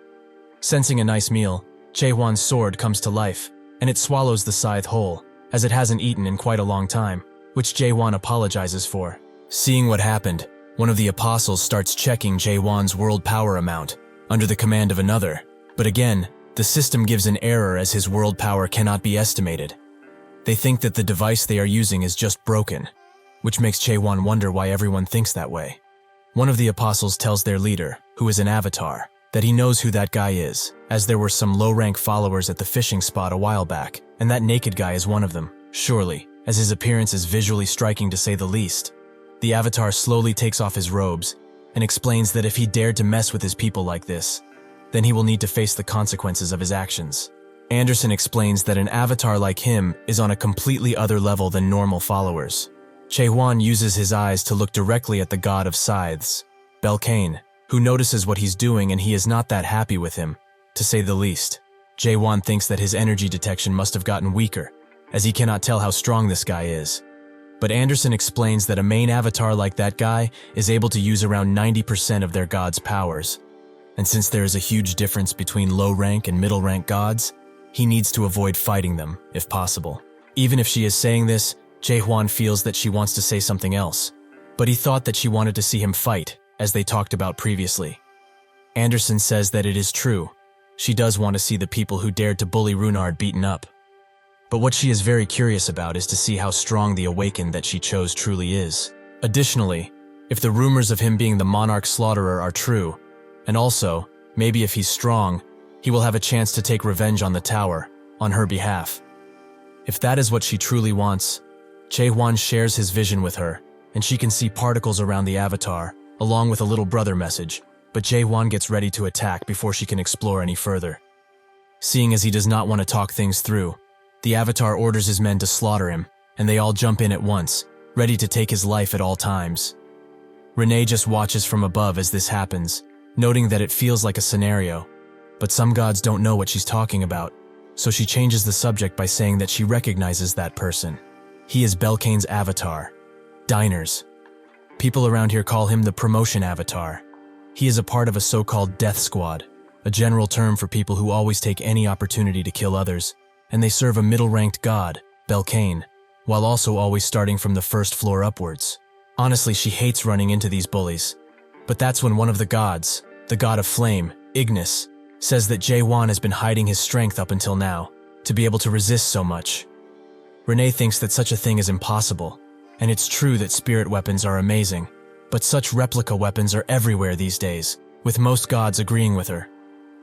Sensing a nice meal, Jaehwan's sword comes to life, and it swallows the scythe whole, as it hasn't eaten in quite a long time, which Jaehwan apologizes for. Seeing what happened, one of the apostles starts checking Jaehwan's world power amount, under the command of another, but again, the system gives an error as his world power cannot be estimated. They think that the device they are using is just broken, which makes Jaehwan wonder why everyone thinks that way. One of the apostles tells their leader, who is an avatar, that he knows who that guy is, as there were some low-rank followers at the fishing spot a while back, and that naked guy is one of them, surely, as his appearance is visually striking to say the least. The avatar slowly takes off his robes, and explains that if he dared to mess with his people like this, then he will need to face the consequences of his actions. Anderson explains that an avatar like him is on a completely other level than normal followers. Jaehwan uses his eyes to look directly at the god of scythes, Belkane, who notices what he's doing and he is not that happy with him, to say the least. Jaehwan thinks that his energy detection must have gotten weaker, as he cannot tell how strong this guy is. But Anderson explains that a main avatar like that guy is able to use around 90% of their god's powers. And since there is a huge difference between low-rank and middle-rank gods, he needs to avoid fighting them, if possible. Even if she is saying this, Jaehwan feels that she wants to say something else, but he thought that she wanted to see him fight, as they talked about previously. Anderson says that it is true. She does want to see the people who dared to bully Runard beaten up. But what she is very curious about is to see how strong the awakened that she chose truly is. Additionally, if the rumors of him being the monarch slaughterer are true, and also, maybe if he's strong, he will have a chance to take revenge on the tower, on her behalf. If that is what she truly wants, Jaehwan shares his vision with her, and she can see particles around the avatar, along with a little brother message, but Jaehwan gets ready to attack before she can explore any further. Seeing as he does not want to talk things through, the avatar orders his men to slaughter him, and they all jump in at once, ready to take his life at all times. Renee just watches from above as this happens, noting that it feels like a scenario, but some gods don't know what she's talking about, so she changes the subject by saying that she recognizes that person. He is Belkane's avatar, Diners. People around here call him the promotion avatar. He is a part of a so-called death squad, a general term for people who always take any opportunity to kill others, and they serve a middle-ranked god, Belkane, while also always starting from the first floor upwards. Honestly, she hates running into these bullies. But that's when one of the gods, the god of flame, Ignis, says that Jaehwan has been hiding his strength up until now, to be able to resist so much. Renee thinks that such a thing is impossible, and it's true that spirit weapons are amazing, but such replica weapons are everywhere these days, with most gods agreeing with her.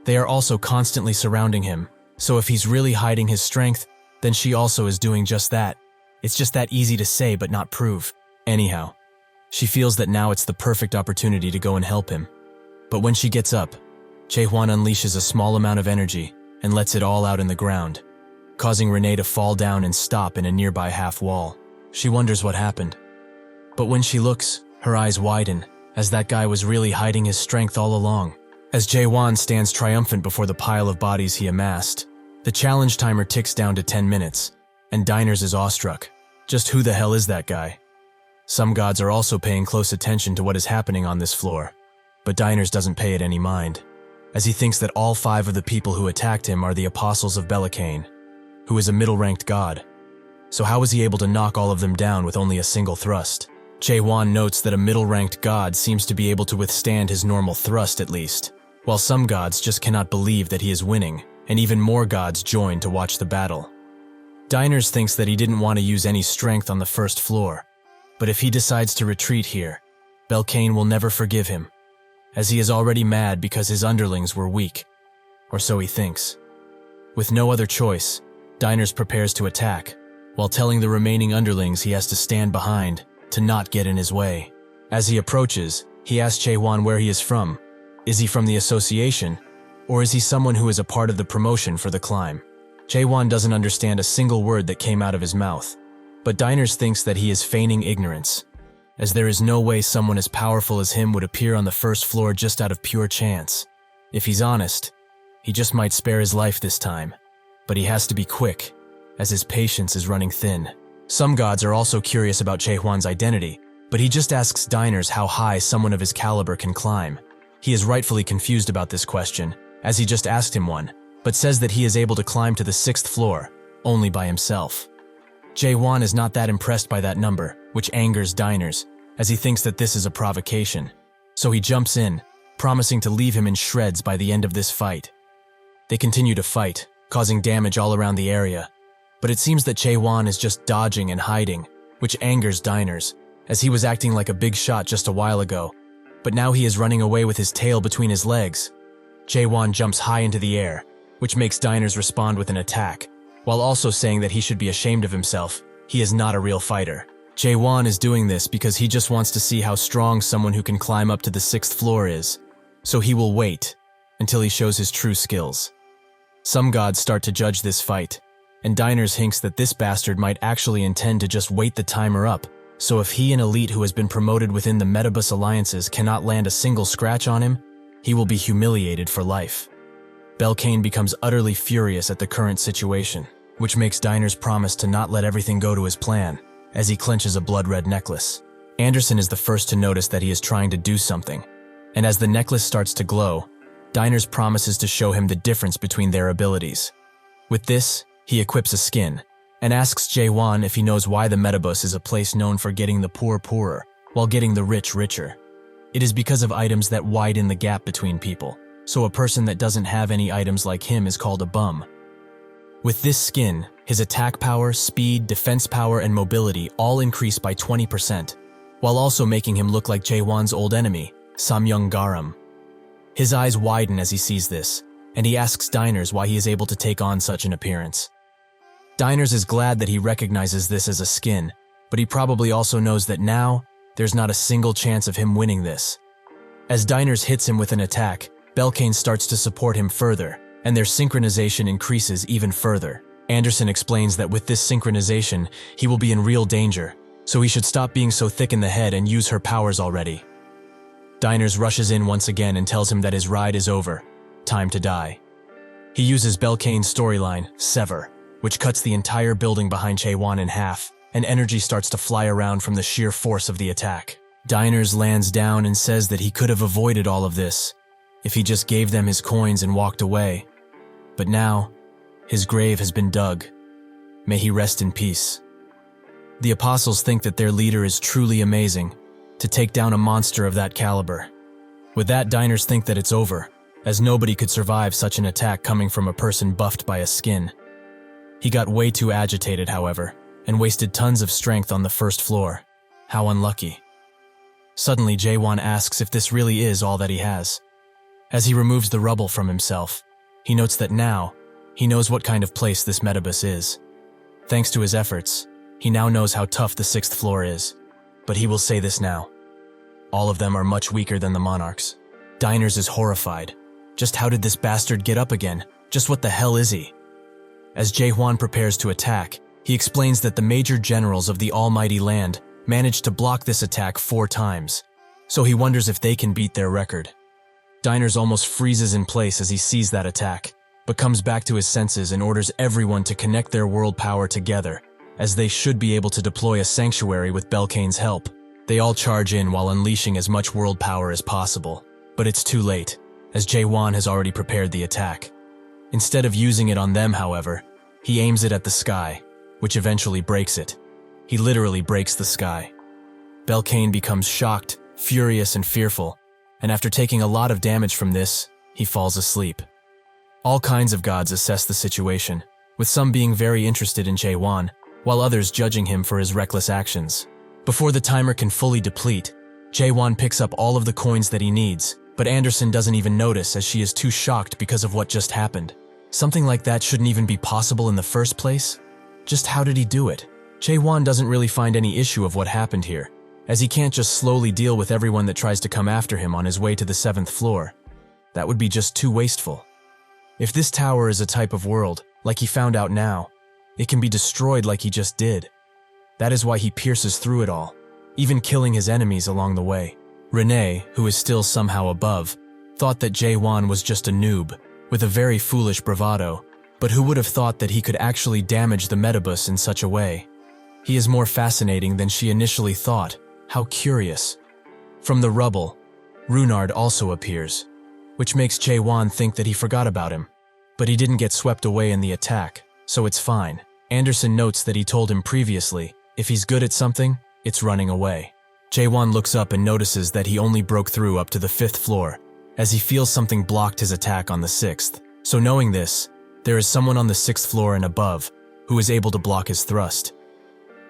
They are also constantly surrounding him, so if he's really hiding his strength, then she also is doing just that. It's just that easy to say but not prove. Anyhow, she feels that now it's the perfect opportunity to go and help him. But when she gets up, Jaehwan unleashes a small amount of energy and lets it all out in the ground, causing Renee to fall down and stop in a nearby half wall. She wonders what happened. But when she looks, her eyes widen, as that guy was really hiding his strength all along. As Jaehwan stands triumphant before the pile of bodies he amassed, the challenge timer ticks down to 10 minutes, and Diners is awestruck. Just who the hell is that guy? Some gods are also paying close attention to what is happening on this floor, but Diners doesn't pay it any mind, as he thinks that all 5 of the people who attacked him are the apostles of Belkane, who is a middle-ranked god. So how was he able to knock all of them down with only a single thrust? Jaehwan notes that a middle-ranked god seems to be able to withstand his normal thrust at least, while some gods just cannot believe that he is winning, and even more gods join to watch the battle. Diners thinks that he didn't want to use any strength on the first floor, but if he decides to retreat here, Belkane will never forgive him, as he is already mad because his underlings were weak, or so he thinks. With no other choice, Diners prepares to attack, while telling the remaining underlings he has to stand behind to not get in his way. As he approaches, he asks Jaehwan where he is from. Is he from the association, or is he someone who is a part of the promotion for the climb? Jaehwan doesn't understand a single word that came out of his mouth, but Diners thinks that he is feigning ignorance, as there is no way someone as powerful as him would appear on the first floor just out of pure chance. If he's honest, he just might spare his life this time, but he has to be quick, as his patience is running thin. Some gods are also curious about Jaehwan's identity, but he just asks Diners how high someone of his caliber can climb. He is rightfully confused about this question, as he just asked him one, but says that he is able to climb to the 6th floor, only by himself. Jaehwan is not that impressed by that number, which angers Diners, as he thinks that this is a provocation. So he jumps in, promising to leave him in shreds by the end of this fight. They continue to fight, causing damage all around the area, but it seems that Jaehwan is just dodging and hiding, which angers Diners, as he was acting like a big shot just a while ago, but now he is running away with his tail between his legs. Jaehwan jumps high into the air, which makes Diners respond with an attack, while also saying that he should be ashamed of himself. He is not a real fighter. Jaehwan is doing this because he just wants to see how strong someone who can climb up to the 6th floor is, so he will wait until he shows his true skills. Some gods start to judge this fight, and Diners hints that this bastard might actually intend to just wait the timer up, so if he, an elite who has been promoted within the Metabus alliances, cannot land a single scratch on him, he will be humiliated for life. Belkane becomes utterly furious at the current situation, which makes Diners promise to not let everything go to his plan, as he clenches a blood-red necklace. Anderson is the first to notice that he is trying to do something, and as the necklace starts to glow, Diners promises to show him the difference between their abilities. With this, he equips a skin, and asks Jaehwan if he knows why the Metabus is a place known for getting the poor poorer, while getting the rich richer. It is because of items that widen the gap between people, so a person that doesn't have any items like him is called a bum. With this skin, his attack power, speed, defense power, and mobility all increase by 20%, while also making him look like Jaehwan's old enemy, Samyung Garam. His eyes widen as he sees this, and he asks Diners why he is able to take on such an appearance. Diners is glad that he recognizes this as a skin, but he probably also knows that now, there's not a single chance of him winning this. As Diners hits him with an attack, Belkane starts to support him further, and their synchronization increases even further. Anderson explains that with this synchronization, he will be in real danger, so he should stop being so thick in the head and use her powers already. Diners rushes in once again and tells him that his ride is over, time to die. He uses Belkane's storyline, Sever, which cuts the entire building behind Jaehwan in half, and energy starts to fly around from the sheer force of the attack. Diners lands down and says that he could have avoided all of this if he just gave them his coins and walked away. But now, His grave has been dug. May he rest in peace. The apostles think that their leader is truly amazing, to take down a monster of that caliber. With that, diners think that it's over, as nobody could survive such an attack coming from a person buffed by a skin. He got way too agitated, however, and wasted tons of strength on the first floor. How unlucky. Suddenly, Jaehwan asks if this really is all that he has. As he removes the rubble from himself, he notes that now, he knows what kind of place this metabus is. Thanks to his efforts, he now knows how tough the 6th floor is. But he will say this now. All of them are much weaker than the monarchs. Diners is horrified. Just how did this bastard get up again? Just what the hell is he? As Jaehwan prepares to attack, he explains that the major generals of the almighty land managed to block this attack 4 times, so he wonders if they can beat their record. Diners almost freezes in place as he sees that attack, but comes back to his senses and orders everyone to connect their world power together, as they should be able to deploy a sanctuary with Belkane's help. They all charge in while unleashing as much world power as possible, but it's too late, as Jaehwan has already prepared the attack. Instead of using it on them, however, he aims it at the sky, which eventually breaks it. He literally breaks the sky. Belkane becomes shocked, furious, and fearful, and after taking a lot of damage from this, he falls asleep. All kinds of gods assess the situation, with some being very interested in Jaehwan, while others judging him for his reckless actions. Before the timer can fully deplete, Jaehwan picks up all of the coins that he needs, but Anderson doesn't even notice as she is too shocked because of what just happened. Something like that shouldn't even be possible in the first place? Just how did he do it? Jaehwan doesn't really find any issue of what happened here, as he can't just slowly deal with everyone that tries to come after him on his way to the 7th floor. That would be just too wasteful. If this tower is a type of world, like he found out now, it can be destroyed like he just did. That is why he pierces through it all, even killing his enemies along the way. Renee, who is still somehow above, thought that Jaehwan was just a noob, with a very foolish bravado, but who would have thought that he could actually damage the metabus in such a way? He is more fascinating than she initially thought. How curious. From the rubble, Runard also appears, which makes Jaehwan think that he forgot about him. But he didn't get swept away in the attack, so it's fine. Anderson notes that he told him previously, if he's good at something, it's running away. Jaehwan looks up and notices that he only broke through up to the 5th floor, as he feels something blocked his attack on the 6th. So knowing this, there is someone on the 6th floor and above who is able to block his thrust.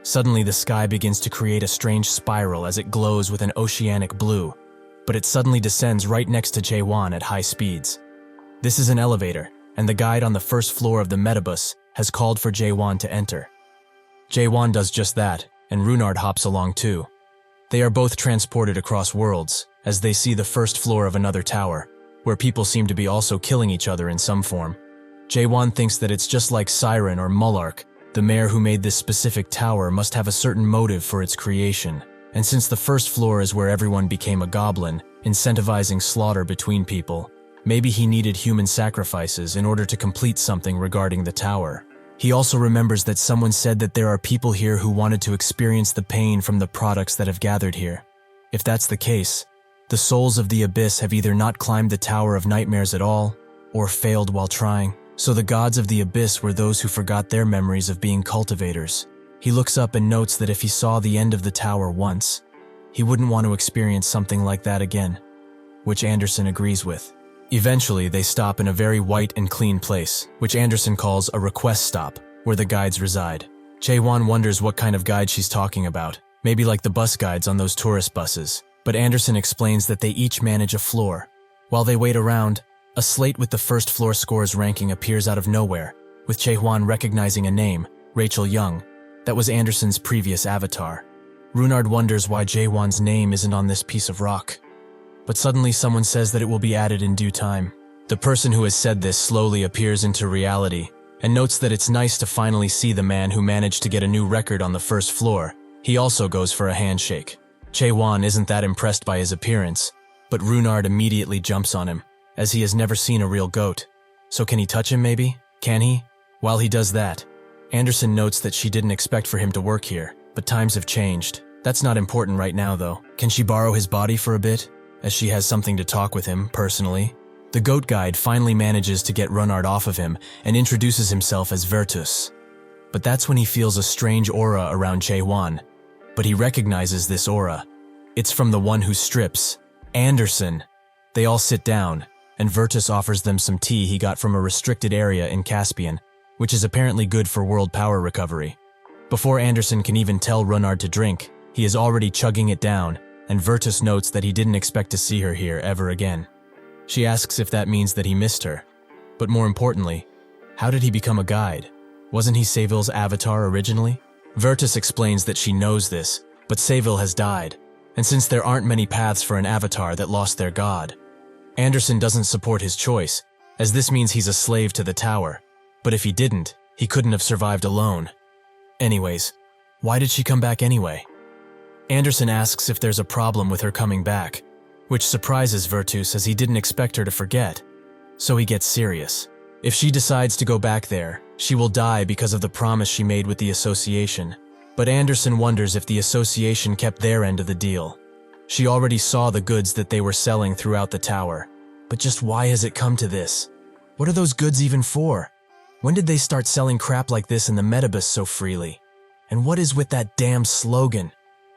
Suddenly the sky begins to create a strange spiral as it glows with an oceanic blue, but it suddenly descends right next to Jaehwan at high speeds. This is an elevator, and the guide on the 1st floor of the metabus has called for Jaehwan to enter. Jaehwan does just that, and Runard hops along too. They are both transported across worlds, as they see the 1st floor of another tower, where people seem to be also killing each other in some form. Jaehwan thinks that it's just like Siren or Mullark. The mayor who made this specific tower must have a certain motive for its creation, and since the 1st floor is where everyone became a goblin, incentivizing slaughter between people, maybe he needed human sacrifices in order to complete something regarding the tower. He also remembers that someone said that there are people here who wanted to experience the pain from the products that have gathered here. If that's the case, the souls of the abyss have either not climbed the Tower of Nightmares at all, or failed while trying. So the gods of the abyss were those who forgot their memories of being cultivators. He looks up and notes that if he saw the end of the tower once, he wouldn't want to experience something like that again, which Anderson agrees with. Eventually, they stop in a very white and clean place, which Anderson calls a request stop, where the guides reside. Jaehwan wonders what kind of guide she's talking about, maybe like the bus guides on those tourist buses, but Anderson explains that they each manage a floor. While they wait around, a slate with the 1st floor scores ranking appears out of nowhere, with Jaehwan recognizing a name, Rachel Young, that was Anderson's previous avatar. Runard wonders why Jaehwan's name isn't on this piece of rock. But suddenly someone says that it will be added in due time. The person who has said this slowly appears into reality, and notes that it's nice to finally see the man who managed to get a new record on the 1st floor. He also goes for a handshake. Jaehwan isn't that impressed by his appearance, but Runard immediately jumps on him, as he has never seen a real goat. So can he touch him maybe? Can he? While he does that, Anderson notes that she didn't expect for him to work here, but times have changed. That's not important right now though. Can she borrow his body for a bit, as she has something to talk with him, personally? The goat guide finally manages to get Runard off of him and introduces himself as Vertus. But that's when he feels a strange aura around Jaehwan. But he recognizes this aura. It's from the one who strips, Anderson. They all sit down, and Vertus offers them some tea he got from a restricted area in Caspian, which is apparently good for world power recovery. Before Anderson can even tell Runard to drink, he is already chugging it down, and Vertus notes that he didn't expect to see her here ever again. She asks if that means that he missed her. But more importantly, how did he become a guide? Wasn't he Saville's avatar originally? Vertus explains that she knows this, but Saville has died, and since there aren't many paths for an avatar that lost their god, Anderson doesn't support his choice, as this means he's a slave to the tower. But if he didn't, he couldn't have survived alone. Anyways, why did she come back anyway? Anderson asks if there's a problem with her coming back, which surprises Vertus as he didn't expect her to forget. So he gets serious. If she decides to go back there, she will die because of the promise she made with the association. But Anderson wonders if the association kept their end of the deal. She already saw the goods that they were selling throughout the tower. But just why has it come to this? What are those goods even for? When did they start selling crap like this in the Metabus so freely? And what is with that damn slogan?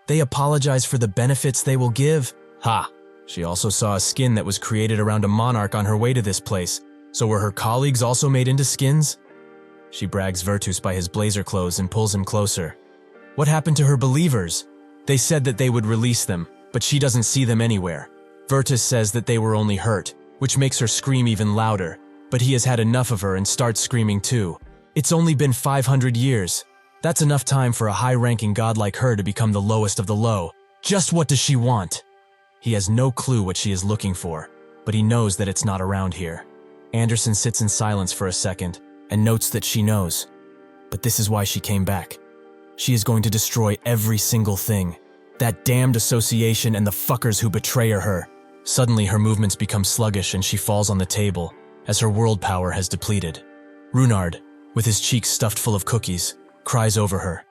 They apologize for the benefits they will give? Ha! She also saw a skin that was created around a monarch on her way to this place. So were her colleagues also made into skins? She brags Vertus by his blazer clothes and pulls him closer. What happened to her believers? They said that they would release them, but she doesn't see them anywhere. Vertus says that they were only hurt, which makes her scream even louder, but he has had enough of her and starts screaming too. It's only been 500 years. That's enough time for a high-ranking god like her to become the lowest of the low. Just what does she want? He has no clue what she is looking for, but he knows that it's not around here. Anderson sits in silence for a second and notes that she knows. But this is why she came back. She is going to destroy every single thing. That damned association and the fuckers who betray her. Suddenly her movements become sluggish and she falls on the table, as her world power has depleted. Runard, with his cheeks stuffed full of cookies, cries over her.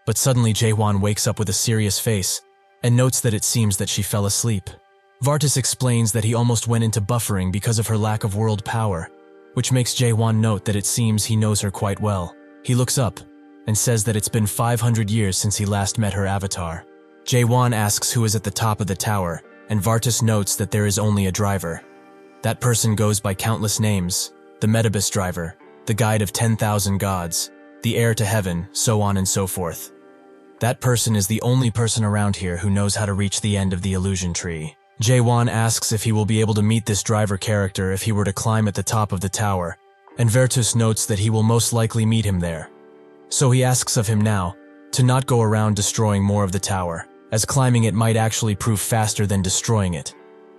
But suddenly Jaehwan wakes up with a serious face and notes that it seems that she fell asleep. Vertus explains that he almost went into buffering because of her lack of world power, which makes Jaehwan note that it seems he knows her quite well. He looks up and says that it's been 500 years since he last met her avatar. Jaehwan asks who is at the top of the tower, and Vertus notes that there is only a driver. That person goes by countless names: the Metabus driver, the guide of 10,000 gods, the heir to heaven, so on and so forth. That person is the only person around here who knows how to reach the end of the illusion tree. Jaehwan asks if he will be able to meet this driver character if he were to climb at the top of the tower, and Vertus notes that he will most likely meet him there. So he asks of him now to not go around destroying more of the tower, as climbing it might actually prove faster than destroying it.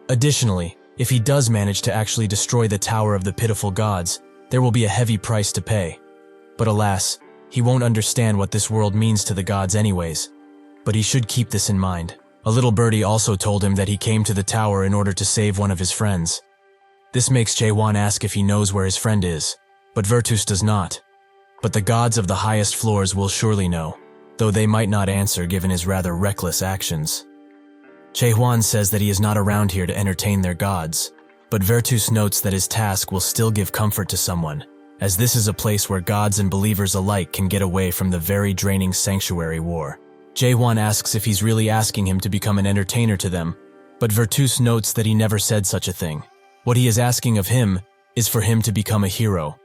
Additionally, if he does manage to actually destroy the Tower of the Pitiful Gods, there will be a heavy price to pay. But alas, he won't understand what this world means to the gods anyways. But he should keep this in mind. A little birdie also told him that he came to the tower in order to save one of his friends. This makes Jaehwan ask if he knows where his friend is, but Vertus does not. But the gods of the highest floors will surely know, though they might not answer given his rather reckless actions. Jaehwan says that he is not around here to entertain their gods, but Vertus notes that his task will still give comfort to someone, as this is a place where gods and believers alike can get away from the very draining sanctuary war. Jaehwan asks if he's really asking him to become an entertainer to them, but Vertus notes that he never said such a thing. What he is asking of him is for him to become a hero.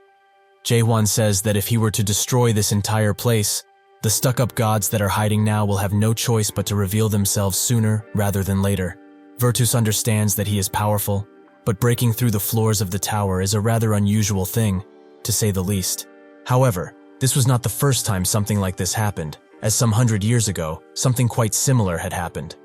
Jaehwan says that if he were to destroy this entire place, the stuck-up gods that are hiding now will have no choice but to reveal themselves sooner rather than later. Vertus understands that he is powerful, but breaking through the floors of the tower is a rather unusual thing, to say the least. However, this was not the first time something like this happened, as some 100 years ago, something quite similar had happened.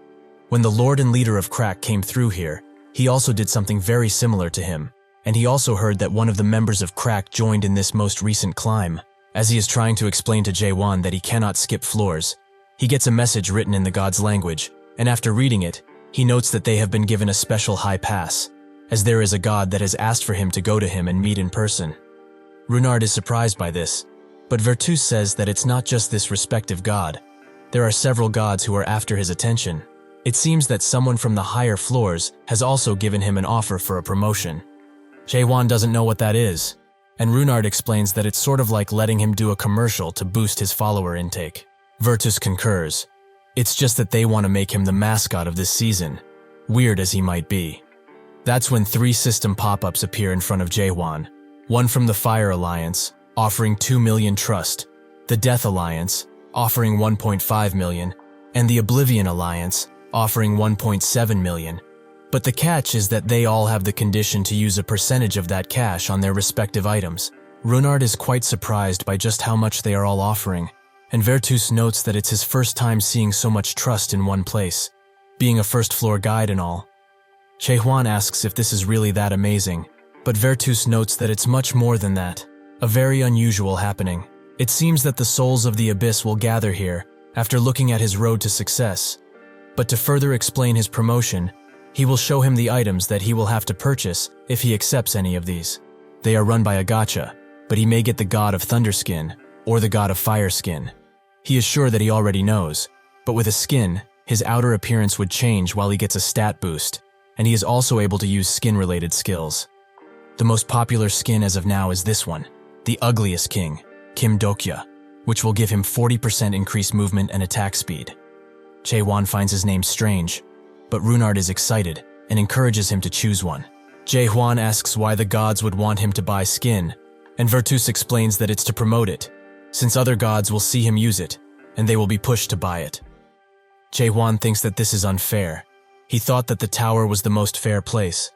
When the Lord and leader of Crack came through here, he also did something very similar to him, and he also heard that one of the members of Crack joined in this most recent climb. As he is trying to explain to Jaehwan that he cannot skip floors, he gets a message written in the god's language, and after reading it, he notes that they have been given a special high pass, as there is a god that has asked for him to go to him and meet in person. Runard is surprised by this, but Vertus says that it's not just this respective god. There are several gods who are after his attention. It seems that someone from the higher floors has also given him an offer for a promotion. Jaehwan doesn't know what that is, and Runard explains that it's sort of like letting him do a commercial to boost his follower intake. Virtus concurs. It's just that they want to make him the mascot of this season, weird as he might be. That's when 3 system pop-ups appear in front of Jaehwan. One from the Fire Alliance, offering 2 million trust, the Death Alliance, offering 1.5 million, and the Oblivion Alliance, offering 1.7 million. But the catch is that they all have the condition to use a percentage of that cash on their respective items. Runard is quite surprised by just how much they are all offering, and Virtus notes that it's his first time seeing so much trust in one place, being a first-floor guide and all. Jaehwan asks if this is really that amazing, but Virtus notes that it's much more than that, a very unusual happening. It seems that the souls of the Abyss will gather here after looking at his road to success. But to further explain his promotion, he will show him the items that he will have to purchase if he accepts any of these. They are run by a gacha, but he may get the God of Thunderskin or the God of Fireskin. He is sure that he already knows, but with a skin, his outer appearance would change while he gets a stat boost, and he is also able to use skin-related skills. The most popular skin as of now is this one, the Ugliest King, Kim Dokya, which will give him 40% increased movement and attack speed. Jaehwan finds his name strange, but Runard is excited and encourages him to choose one. Jaehwan asks why the gods would want him to buy skin, and Virtus explains that it's to promote it, since other gods will see him use it, and they will be pushed to buy it. Jaehwan thinks that this is unfair. He thought that the tower was the most fair place,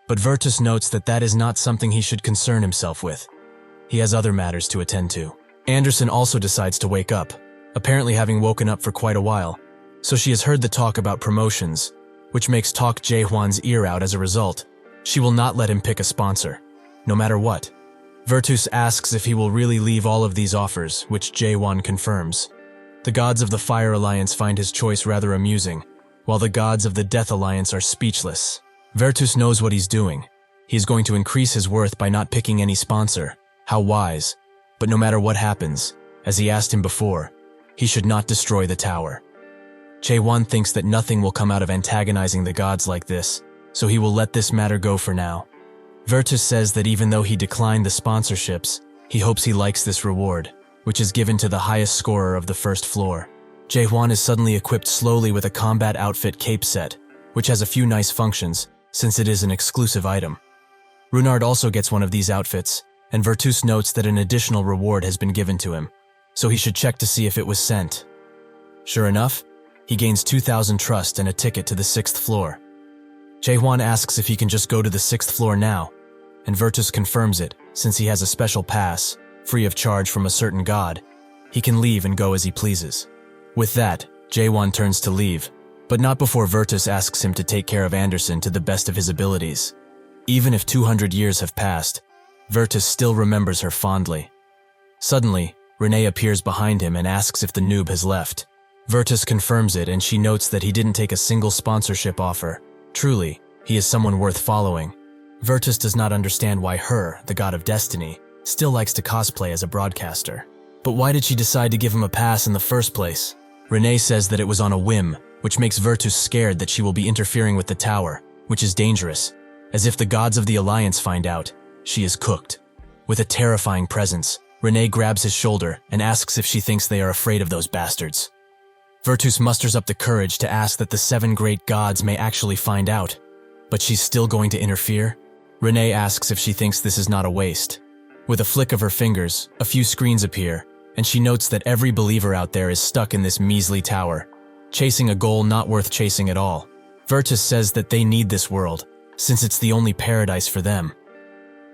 but Virtus notes that that is not something he should concern himself with. He has other matters to attend to. Anderson also decides to wake up, apparently having woken up for quite a while, so she has heard the talk about promotions, which makes talk Jaehwan's ear out as a result. She will not let him pick a sponsor, no matter what. Virtus asks if he will really leave all of these offers, which Jaehwan confirms. The gods of the Fire Alliance find his choice rather amusing, while the gods of the Death Alliance are speechless. Virtus knows what he's doing. He is going to increase his worth by not picking any sponsor. How wise. But no matter what happens, as he asked him before, he should not destroy the tower. Jaehwan thinks that nothing will come out of antagonizing the gods like this, so he will let this matter go for now. Virtus says that even though he declined the sponsorships, he hopes he likes this reward, which is given to the highest scorer of the first floor. Jaehwan is suddenly equipped slowly with a combat outfit cape set, which has a few nice functions, since it is an exclusive item. Runard also gets one of these outfits, and Virtus notes that an additional reward has been given to him, so he should check to see if it was sent. Sure enough, he gains 2,000 trust and a ticket to the 6th floor. Jaehwan asks if he can just go to the 6th floor now, and Virtus confirms it, since he has a special pass, free of charge from a certain god. He can leave and go as he pleases. With that, Jaehwan turns to leave, but not before Virtus asks him to take care of Anderson to the best of his abilities. Even if 200 years have passed, Virtus still remembers her fondly. Suddenly, Renee appears behind him and asks if the noob has left. Virtus confirms it, and she notes that he didn't take a single sponsorship offer. Truly, he is someone worth following. Virtus does not understand why her, the god of destiny, still likes to cosplay as a broadcaster. But why did she decide to give him a pass in the first place? Renee says that it was on a whim, which makes Virtus scared that she will be interfering with the tower, which is dangerous. As if the gods of the Alliance find out, she is cooked. With a terrifying presence, Renee grabs his shoulder and asks if she thinks they are afraid of those bastards. Virtus musters up the courage to ask that the 7 great gods may actually find out. But she's still going to interfere? Renee asks if she thinks this is not a waste. With a flick of her fingers, a few screens appear, and she notes that every believer out there is stuck in this measly tower, chasing a goal not worth chasing at all. Virtus says that they need this world, since it's the only paradise for them.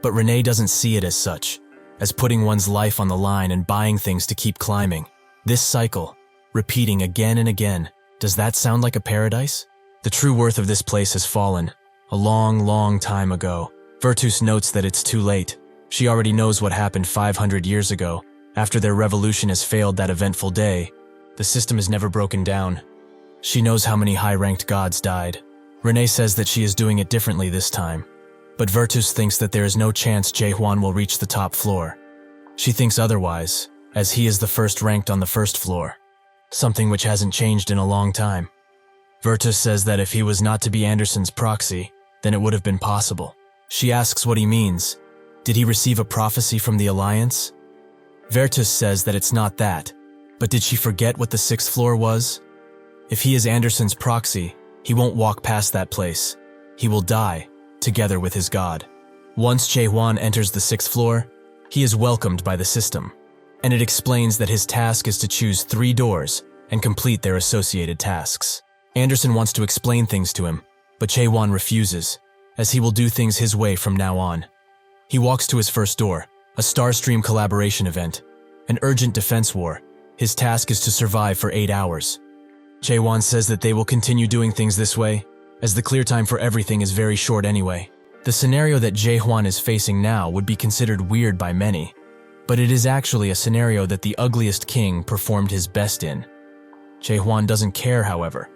But Renee doesn't see it as such, as putting one's life on the line and buying things to keep climbing. This cycle, repeating again and again, does that sound like a paradise? The true worth of this place has fallen, a long, long time ago. Virtus notes that it's too late. She already knows what happened 500 years ago. After their revolution has failed that eventful day, the system is never broken down. She knows how many high-ranked gods died. Renee says that she is doing it differently this time, but Virtus thinks that there is no chance Jaehwan will reach the top floor. She thinks otherwise, as he is the first ranked on the first floor, something which hasn't changed in a long time. Virtus says that if he was not to be Anderson's proxy, then it would have been possible. She asks what he means. Did he receive a prophecy from the Alliance? Vertus says that it's not that, but did she forget what the 6th floor was? If he is Anderson's proxy, he won't walk past that place. He will die, together with his god. Once Jaehwan enters the 6th floor, he is welcomed by the system, and it explains that his task is to choose 3 doors and complete their associated tasks. Anderson wants to explain things to him, but Jaehwan refuses, as he will do things his way from now on. He walks to his first door, a Starstream collaboration event, an urgent defense war. His task is to survive for 8 hours. Jaehwan says that they will continue doing things this way, as the clear time for everything is very short anyway. The scenario that Jaehwan is facing now would be considered weird by many, but it is actually a scenario that the ugliest king performed his best in. Jaehwan doesn't care, however,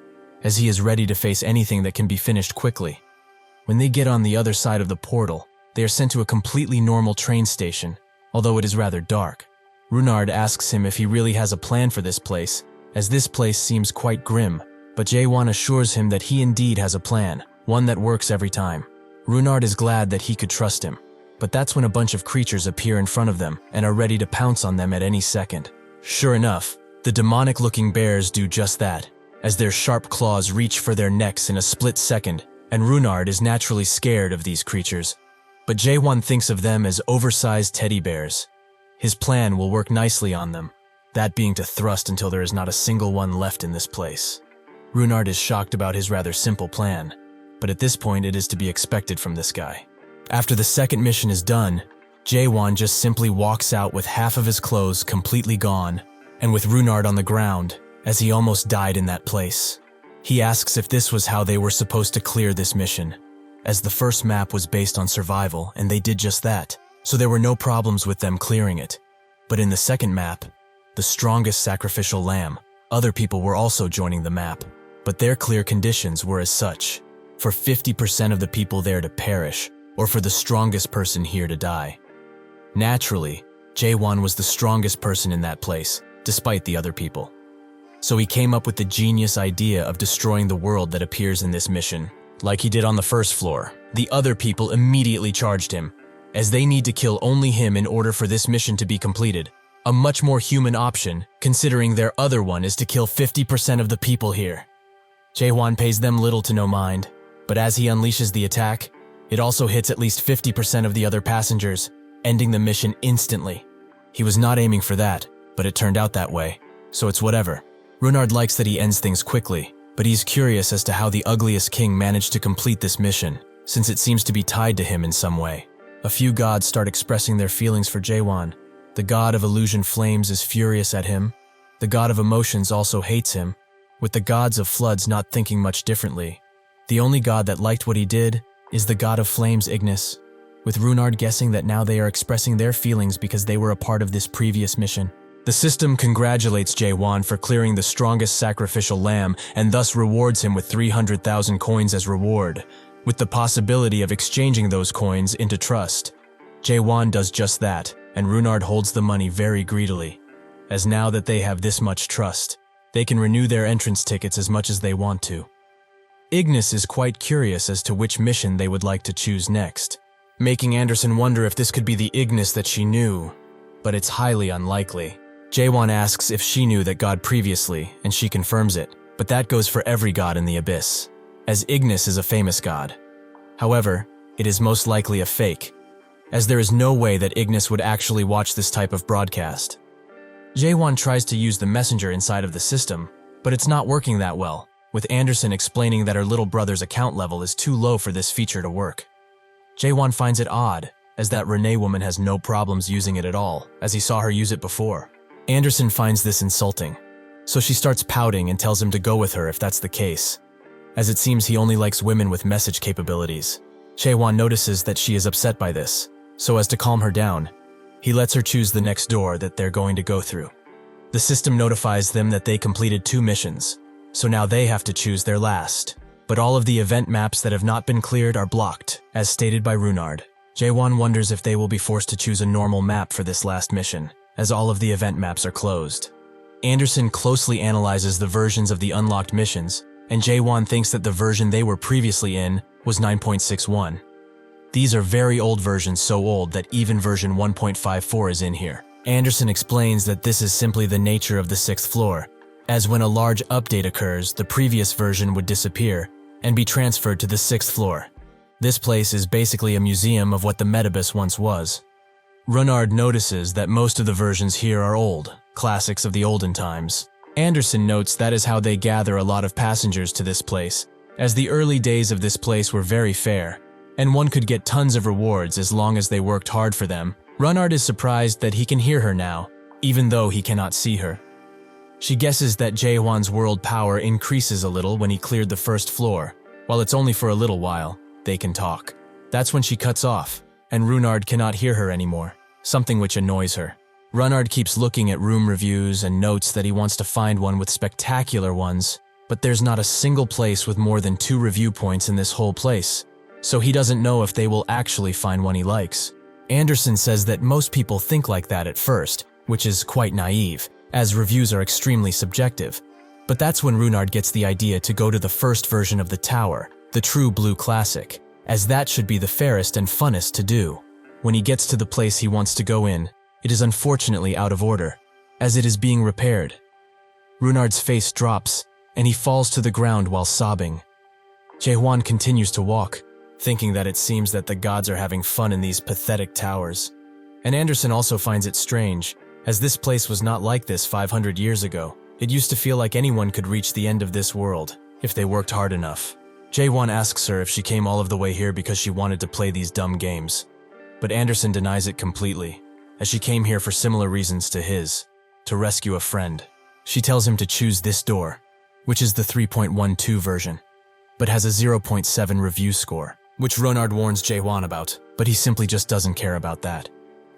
as he is ready to face anything that can be finished quickly. When they get on the other side of the portal, they are sent to a completely normal train station, although it is rather dark. Runard asks him if he really has a plan for this place, as this place seems quite grim, but Jaehwan assures him that he indeed has a plan, one that works every time. Runard is glad that he could trust him, but that's when a bunch of creatures appear in front of them and are ready to pounce on them at any second. Sure enough, the demonic-looking bears do just that, as their sharp claws reach for their necks in a split second, and Runard is naturally scared of these creatures. But Jaehwan thinks of them as oversized teddy bears. His plan will work nicely on them, that being to thrust until there is not a single one left in this place. Runard is shocked about his rather simple plan, but at this point it is to be expected from this guy. After the second mission is done, Jaehwan just simply walks out with half of his clothes completely gone, and with Runard on the ground, as he almost died in that place. He asks if this was how they were supposed to clear this mission, as the first map was based on survival and they did just that, so there were no problems with them clearing it. But in the second map, the strongest sacrificial lamb, other people were also joining the map, but their clear conditions were as such: for 50% of the people there to perish, or for the strongest person here to die. Naturally, Jaehwan was the strongest person in that place, despite the other people. So he came up with the genius idea of destroying the world that appears in this mission. Like he did on the first floor, the other people immediately charged him, as they need to kill only him in order for this mission to be completed. A much more human option, considering their other one is to kill 50% of the people here. Jaehwan pays them little to no mind, but as he unleashes the attack, it also hits at least 50% of the other passengers, ending the mission instantly. He was not aiming for that, but it turned out that way, so it's whatever. Runard likes that he ends things quickly, but he's curious as to how the ugliest king managed to complete this mission, since it seems to be tied to him in some way. A few gods start expressing their feelings for Jaehwan. The god of illusion flames is furious at him. The god of emotions also hates him, with the gods of floods not thinking much differently. The only god that liked what he did is the god of flames, Ignis, with Runard guessing that now they are expressing their feelings because they were a part of this previous mission. The system congratulates Jaehwan for clearing the strongest sacrificial lamb and thus rewards him with 300,000 coins as reward, with the possibility of exchanging those coins into trust. Jaehwan does just that, and Runard holds the money very greedily, as now that they have this much trust, they can renew their entrance tickets as much as they want to. Ignis is quite curious as to which mission they would like to choose next, making Anderson wonder if this could be the Ignis that she knew, but it's highly unlikely. Jaehwan asks if she knew that god previously, and she confirms it, but that goes for every god in the Abyss, as Ignis is a famous god. However, it is most likely a fake, as there is no way that Ignis would actually watch this type of broadcast. Jaehwan tries to use the messenger inside of the system, but it's not working that well, with Anderson explaining that her little brother's account level is too low for this feature to work. Jaehwan finds it odd, as that Renee woman has no problems using it at all, as he saw her use it before. Anderson finds this insulting, so she starts pouting and tells him to go with her if that's the case, as it seems he only likes women with message capabilities. Jaehwan notices that she is upset by this, so as to calm her down, he lets her choose the next door that they're going to go through. The system notifies them that they completed 2 missions, so now they have to choose their last. But all of the event maps that have not been cleared are blocked, as stated by Runard. Jaehwan wonders if they will be forced to choose a normal map for this last mission, as all of the event maps are closed. Anderson closely analyzes the versions of the unlocked missions, and Jaehwan thinks that the version they were previously in was 9.61. These are very old versions, so old that even version 1.54 is in here. Anderson explains that this is simply the nature of the 6th floor, as when a large update occurs, the previous version would disappear and be transferred to the 6th floor. This place is basically a museum of what the Metabus once was. Runard notices that most of the versions here are old, classics of the olden times. Anderson notes that is how they gather a lot of passengers to this place, as the early days of this place were very fair, and one could get tons of rewards as long as they worked hard for them. Runard is surprised that he can hear her now, even though he cannot see her. She guesses that Jaehwan's world power increases a little when he cleared the 1st floor. While it's only for a little while, they can talk. That's when she cuts off, and Runard cannot hear her anymore, something which annoys her. Runard keeps looking at room reviews and notes that he wants to find one with spectacular ones, but there's not a single place with more than 2 review points in this whole place, so he doesn't know if they will actually find one he likes. Anderson says that most people think like that at first, which is quite naive, as reviews are extremely subjective. But that's when Runard gets the idea to go to the 1st version of the tower, the true blue classic, as that should be the fairest and funnest to do. When he gets to the place he wants to go in, it is unfortunately out of order, as it is being repaired. Runard's face drops, and he falls to the ground while sobbing. Jaehwan continues to walk, thinking that it seems that the gods are having fun in these pathetic towers. And Anderson also finds it strange, as this place was not like this 500 years ago. It used to feel like anyone could reach the end of this world, if they worked hard enough. Jaehwan asks her if she came all of the way here because she wanted to play these dumb games. But Anderson denies it completely, as she came here for similar reasons to his, to rescue a friend. She tells him to choose this door, which is the 3.12 version, but has a 0.7 review score, which Runard warns Jaehwan about, but he simply just doesn't care about that.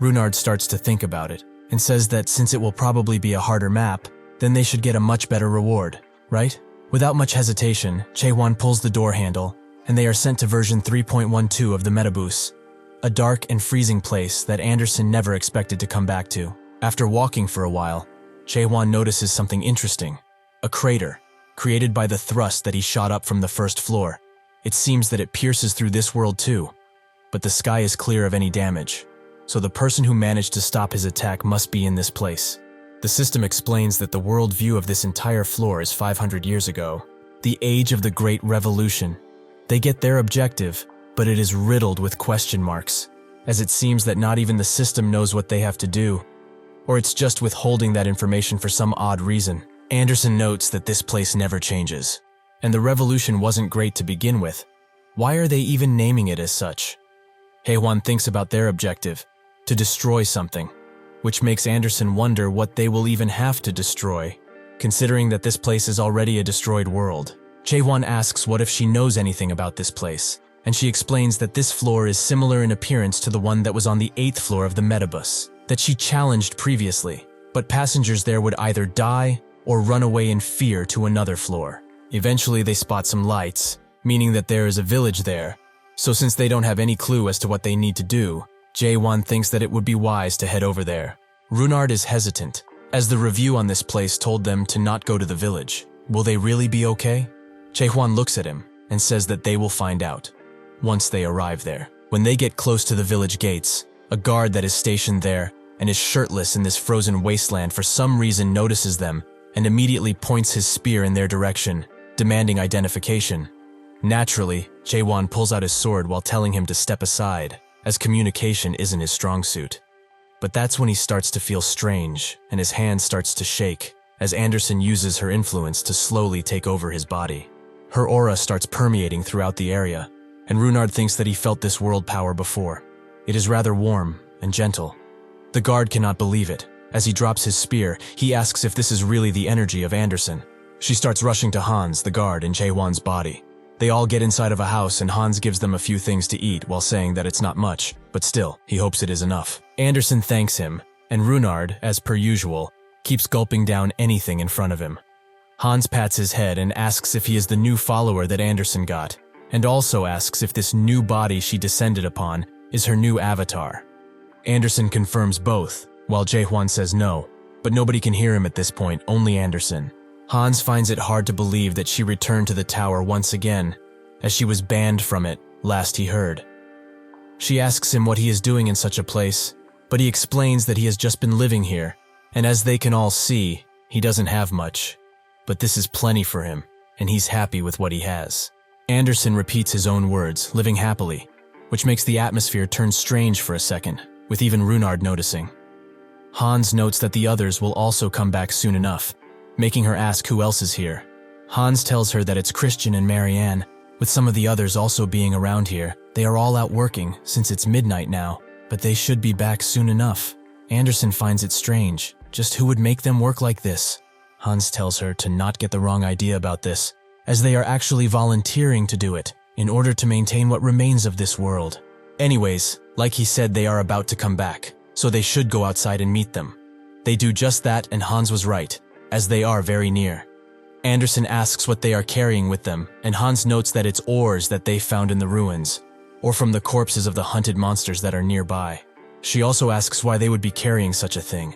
Runard starts to think about it, and says that since it will probably be a harder map, then they should get a much better reward, right? Without much hesitation, Jaehwan pulls the door handle, and they are sent to version 3.12 of the Metabus, a dark and freezing place that Anderson never expected to come back to. After walking for a while, Jaehwan notices something interesting, a crater, created by the thrust that he shot up from the 1st floor. It seems that it pierces through this world too, but the sky is clear of any damage, so the person who managed to stop his attack must be in this place. The system explains that the world view of this entire floor is 500 years ago, the age of the Great Revolution. They get their objective, but it is riddled with question marks, as it seems that not even the system knows what they have to do, or it's just withholding that information for some odd reason. Anderson notes that this place never changes, and the revolution wasn't great to begin with. Why are they even naming it as such? Jaehwan thinks about their objective, to destroy something, which makes Anderson wonder what they will even have to destroy, considering that this place is already a destroyed world. Jaehwan asks what if she knows anything about this place, and she explains that this floor is similar in appearance to the one that was on the 8th floor of the Metabus, that she challenged previously, but passengers there would either die or run away in fear to another floor. Eventually they spot some lights, meaning that there is a village there, so since they don't have any clue as to what they need to do, Jaehwan thinks that it would be wise to head over there. Runard is hesitant, as the review on this place told them to not go to the village. Will they really be okay? Jaehwan looks at him and says that they will find out once they arrive there. When they get close to the village gates, a guard that is stationed there and is shirtless in this frozen wasteland for some reason notices them and immediately points his spear in their direction, demanding identification. Naturally, Jaehwan pulls out his sword while telling him to step aside, as communication isn't his strong suit. But that's when he starts to feel strange, and his hand starts to shake, as Anderson uses her influence to slowly take over his body. Her aura starts permeating throughout the area, and Runard thinks that he felt this world power before. It is rather warm and gentle. The guard cannot believe it. As he drops his spear, he asks if this is really the energy of Anderson. She starts rushing to Hans, the guard, in Jaehwan's body. They all get inside of a house and Hans gives them a few things to eat while saying that it's not much, but still, he hopes it is enough. Anderson thanks him, and Runard, as per usual, keeps gulping down anything in front of him. Hans pats his head and asks if he is the new follower that Anderson got, and also asks if this new body she descended upon is her new avatar. Anderson confirms both, while Jaehwan says no, but nobody can hear him at this point, only Anderson. Hans finds it hard to believe that she returned to the tower once again, as she was banned from it last he heard. She asks him what he is doing in such a place, but he explains that he has just been living here, and as they can all see, he doesn't have much. But this is plenty for him, and he's happy with what he has. Anderson repeats his own words, living happily, which makes the atmosphere turn strange for a second, with even Runard noticing. Hans notes that the others will also come back soon enough, making her ask who else is here. Hans tells her that it's Christian and Marianne, with some of the others also being around here. They are all out working, since it's midnight now, but they should be back soon enough. Anderson finds it strange. Just who would make them work like this? Hans tells her to not get the wrong idea about this, as they are actually volunteering to do it, in order to maintain what remains of this world. Anyways, like he said, they are about to come back, so they should go outside and meet them. They do just that, and Hans was right, as they are very near. Anderson asks what they are carrying with them, and Hans notes that it's ores that they found in the ruins, or from the corpses of the hunted monsters that are nearby. She also asks why they would be carrying such a thing.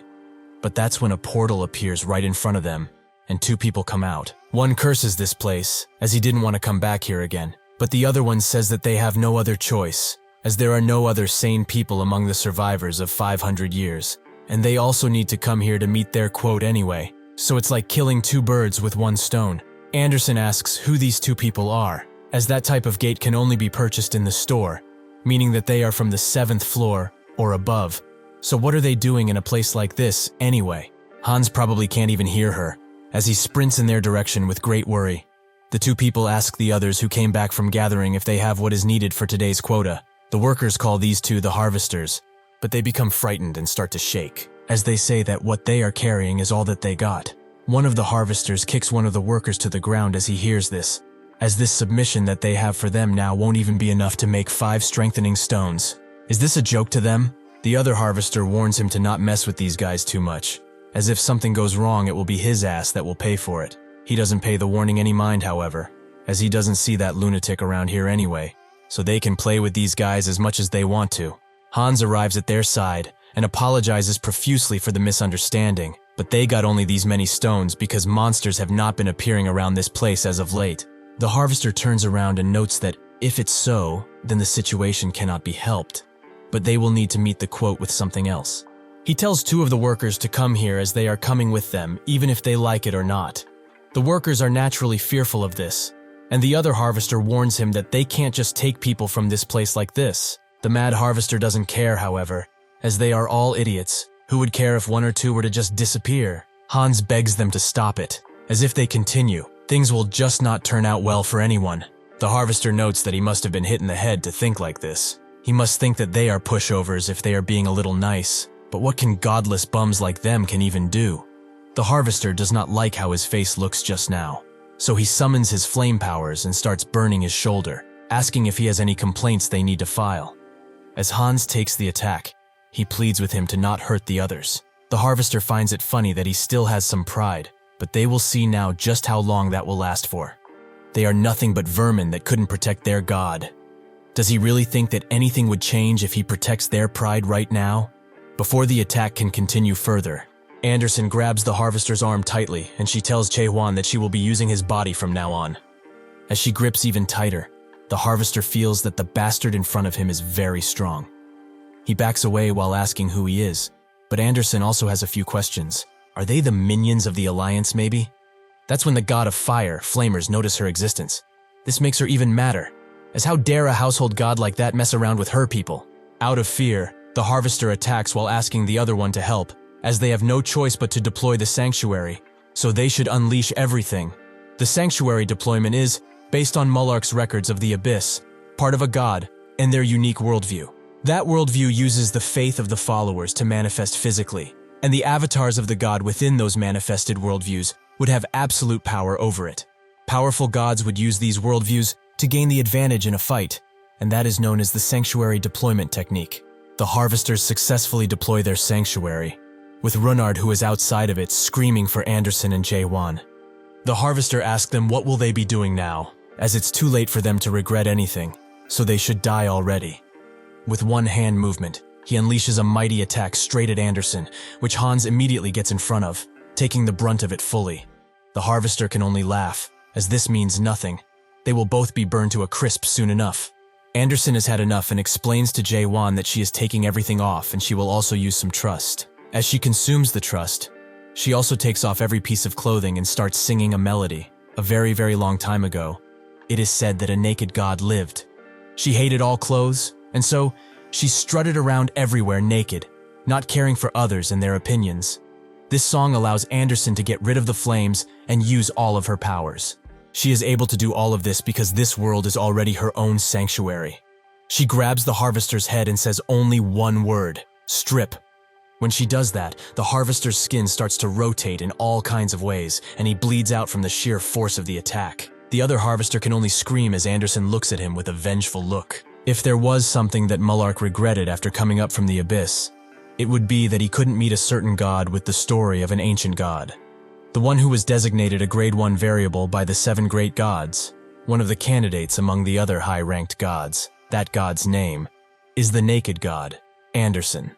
But that's when a portal appears right in front of them, and two people come out. One curses this place, as he didn't want to come back here again, but the other one says that they have no other choice, as there are no other sane people among the survivors of 500 years, and they also need to come here to meet their quote anyway, so it's like killing two birds with one stone. Anderson asks who these two people are, as that type of gate can only be purchased in the store, meaning that they are from the 7th floor or above. So what are they doing in a place like this, anyway? Hans probably can't even hear her, as he sprints in their direction with great worry. The two people ask the others who came back from gathering if they have what is needed for today's quota. The workers call these two the harvesters, but they become frightened and start to shake, as they say that what they are carrying is all that they got. One of the harvesters kicks one of the workers to the ground as he hears this, as this submission that they have for them now won't even be enough to make 5 strengthening stones. Is this a joke to them? The other harvester warns him to not mess with these guys too much, as if something goes wrong it will be his ass that will pay for it. He doesn't pay the warning any mind, however, as he doesn't see that lunatic around here anyway, so they can play with these guys as much as they want to. Hans arrives at their side and apologizes profusely for the misunderstanding, but they got only these many stones because monsters have not been appearing around this place as of late. The harvester turns around and notes that if it's so, then the situation cannot be helped, but they will need to meet the quote with something else. He tells 2 of the workers to come here as they are coming with them, even if they like it or not. The workers are naturally fearful of this, and the other harvester warns him that they can't just take people from this place like this. The mad harvester doesn't care, however, as they are all idiots. Who would care if 1 or 2 were to just disappear? Hans begs them to stop it, as if they continue, things will just not turn out well for anyone. The harvester notes that he must have been hit in the head to think like this. He must think that they are pushovers if they are being a little nice, but what can godless bums like them can even do? The harvester does not like how his face looks just now, so he summons his flame powers and starts burning his shoulder, asking if he has any complaints they need to file. As Hans takes the attack, he pleads with him to not hurt the others. The harvester finds it funny that he still has some pride, but they will see now just how long that will last for. They are nothing but vermin that couldn't protect their god. Does he really think that anything would change if he protects their pride right now? Before the attack can continue further, Anderson grabs the harvester's arm tightly and she tells Jaehwan that she will be using his body from now on. As she grips even tighter, the harvester feels that the bastard in front of him is very strong. He backs away while asking who he is, but Anderson also has a few questions. Are they the minions of the Alliance, maybe? That's when the god of fire, Flamers, notice her existence. This makes her even madder, as how dare a household god like that mess around with her people? Out of fear, the harvester attacks while asking the other one to help, as they have no choice but to deploy the sanctuary, so they should unleash everything. The sanctuary deployment is, based on Mullark's records of the Abyss, part of a god, and their unique worldview. That worldview uses the faith of the followers to manifest physically, and the avatars of the god within those manifested worldviews would have absolute power over it. Powerful gods would use these worldviews to gain the advantage in a fight, and that is known as the sanctuary deployment technique. The harvesters successfully deploy their sanctuary, with Runard, who is outside of it, screaming for Anderson and Jaehwan. The harvester asks them what will they be doing now, as it's too late for them to regret anything, so they should die already. With one hand movement, he unleashes a mighty attack straight at Anderson, which Hans immediately gets in front of, taking the brunt of it fully. The harvester can only laugh, as this means nothing. They will both be burned to a crisp soon enough. Anderson has had enough and explains to Jaehwan that she is taking everything off and she will also use some trust. As she consumes the trust, she also takes off every piece of clothing and starts singing a melody. A very, very long time ago, it is said that a naked god lived. She hated all clothes, and so she strutted around everywhere naked, not caring for others and their opinions. This song allows Anderson to get rid of the flames and use all of her powers. She is able to do all of this because this world is already her own sanctuary. She grabs the harvester's head and says only one word: strip. When she does that, the harvester's skin starts to rotate in all kinds of ways, and he bleeds out from the sheer force of the attack. The other harvester can only scream as Anderson looks at him with a vengeful look. If there was something that Mullark regretted after coming up from the abyss, it would be that he couldn't meet a certain god with the story of an ancient god. The one who was designated a grade 1 variable by the 7 great gods, one of the candidates among the other high-ranked gods. That god's name is the naked god, Anderson.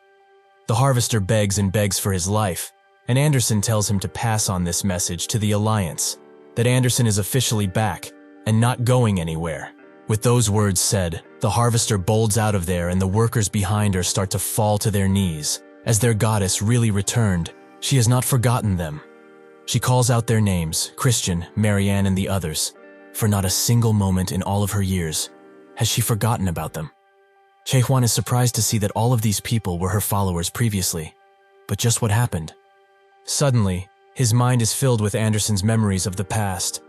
The harvester begs and begs for his life, and Anderson tells him to pass on this message to the Alliance, that Anderson is officially back and not going anywhere. With those words said, the harvester bolts out of there and the workers behind her start to fall to their knees. As their goddess really returned, she has not forgotten them. She calls out their names, Christian, Marianne, and the others. For not a single moment in all of her years has she forgotten about them. Jaehwan is surprised to see that all of these people were her followers previously. But just what happened? Suddenly, his mind is filled with Anderson's memories of the past.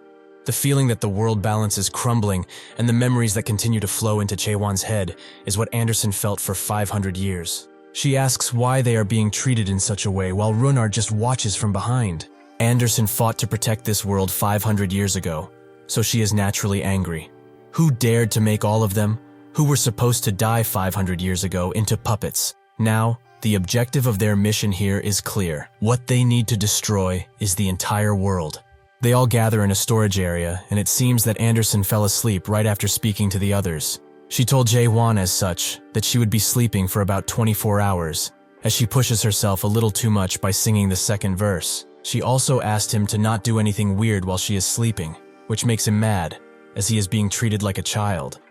The feeling that the world balance is crumbling and the memories that continue to flow into Jaehwan's head is what Anderson felt for 500 years. She asks why they are being treated in such a way while Runard just watches from behind. Anderson fought to protect this world 500 years ago, so she is naturally angry. Who dared to make all of them, who were supposed to die 500 years ago, into puppets? Now, the objective of their mission here is clear. What they need to destroy is the entire world. They all gather in a storage area, and it seems that Anderson fell asleep right after speaking to the others. She told Jaehwan as such that she would be sleeping for about 24 hours, as she pushes herself a little too much by singing the second verse. She also asked him to not do anything weird while she is sleeping, which makes him mad, as he is being treated like a child.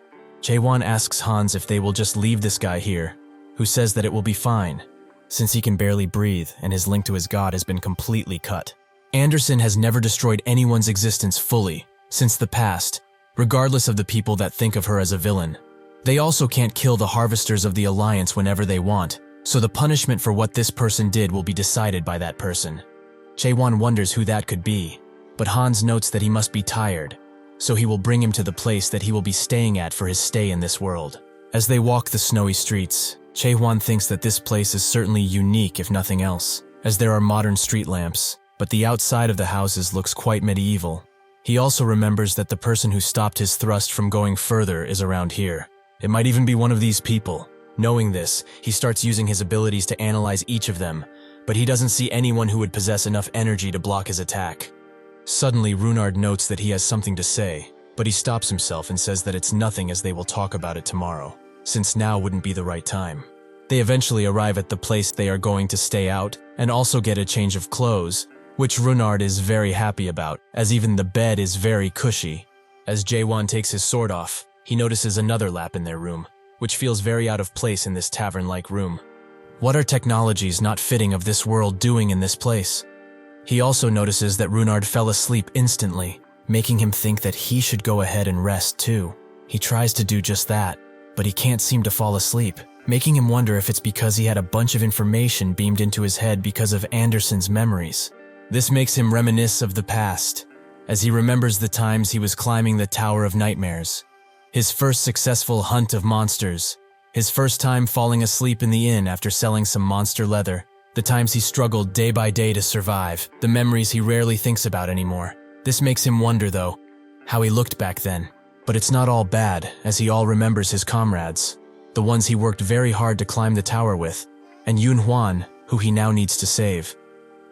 Jaehwan asks Hans if they will just leave this guy here, who says that it will be fine, since he can barely breathe and his link to his god has been completely cut. Anderson has never destroyed anyone's existence fully, since the past, regardless of the people that think of her as a villain. They also can't kill the harvesters of the Alliance whenever they want, so the punishment for what this person did will be decided by that person. Jaehwan wonders who that could be, but Hans notes that he must be tired, so he will bring him to the place that he will be staying at for his stay in this world. As they walk the snowy streets, Jaehwan thinks that this place is certainly unique if nothing else, as there are modern street lamps, but the outside of the houses looks quite medieval. He also remembers that the person who stopped his thrust from going further is around here. It might even be one of these people. Knowing this, he starts using his abilities to analyze each of them, but he doesn't see anyone who would possess enough energy to block his attack. Suddenly, Runard notes that he has something to say, but he stops himself and says that it's nothing as they will talk about it tomorrow, since now wouldn't be the right time. They eventually arrive at the place they are going to stay out and also get a change of clothes, which Runard is very happy about, as even the bed is very cushy. As Jaehwan takes his sword off, he notices another lap in their room, which feels very out of place in this tavern-like room. What are technologies not fitting of this world doing in this place? He also notices that Runard fell asleep instantly, making him think that he should go ahead and rest too. He tries to do just that, but he can't seem to fall asleep, making him wonder if it's because he had a bunch of information beamed into his head because of Anderson's memories. This makes him reminisce of the past, as he remembers the times he was climbing the Tower of Nightmares, his first successful hunt of monsters, his first time falling asleep in the inn after selling some monster leather, the times he struggled day by day to survive, the memories he rarely thinks about anymore. This makes him wonder, though, how he looked back then. But it's not all bad, as he all remembers his comrades, the ones he worked very hard to climb the tower with, and Yun Huan, who he now needs to save.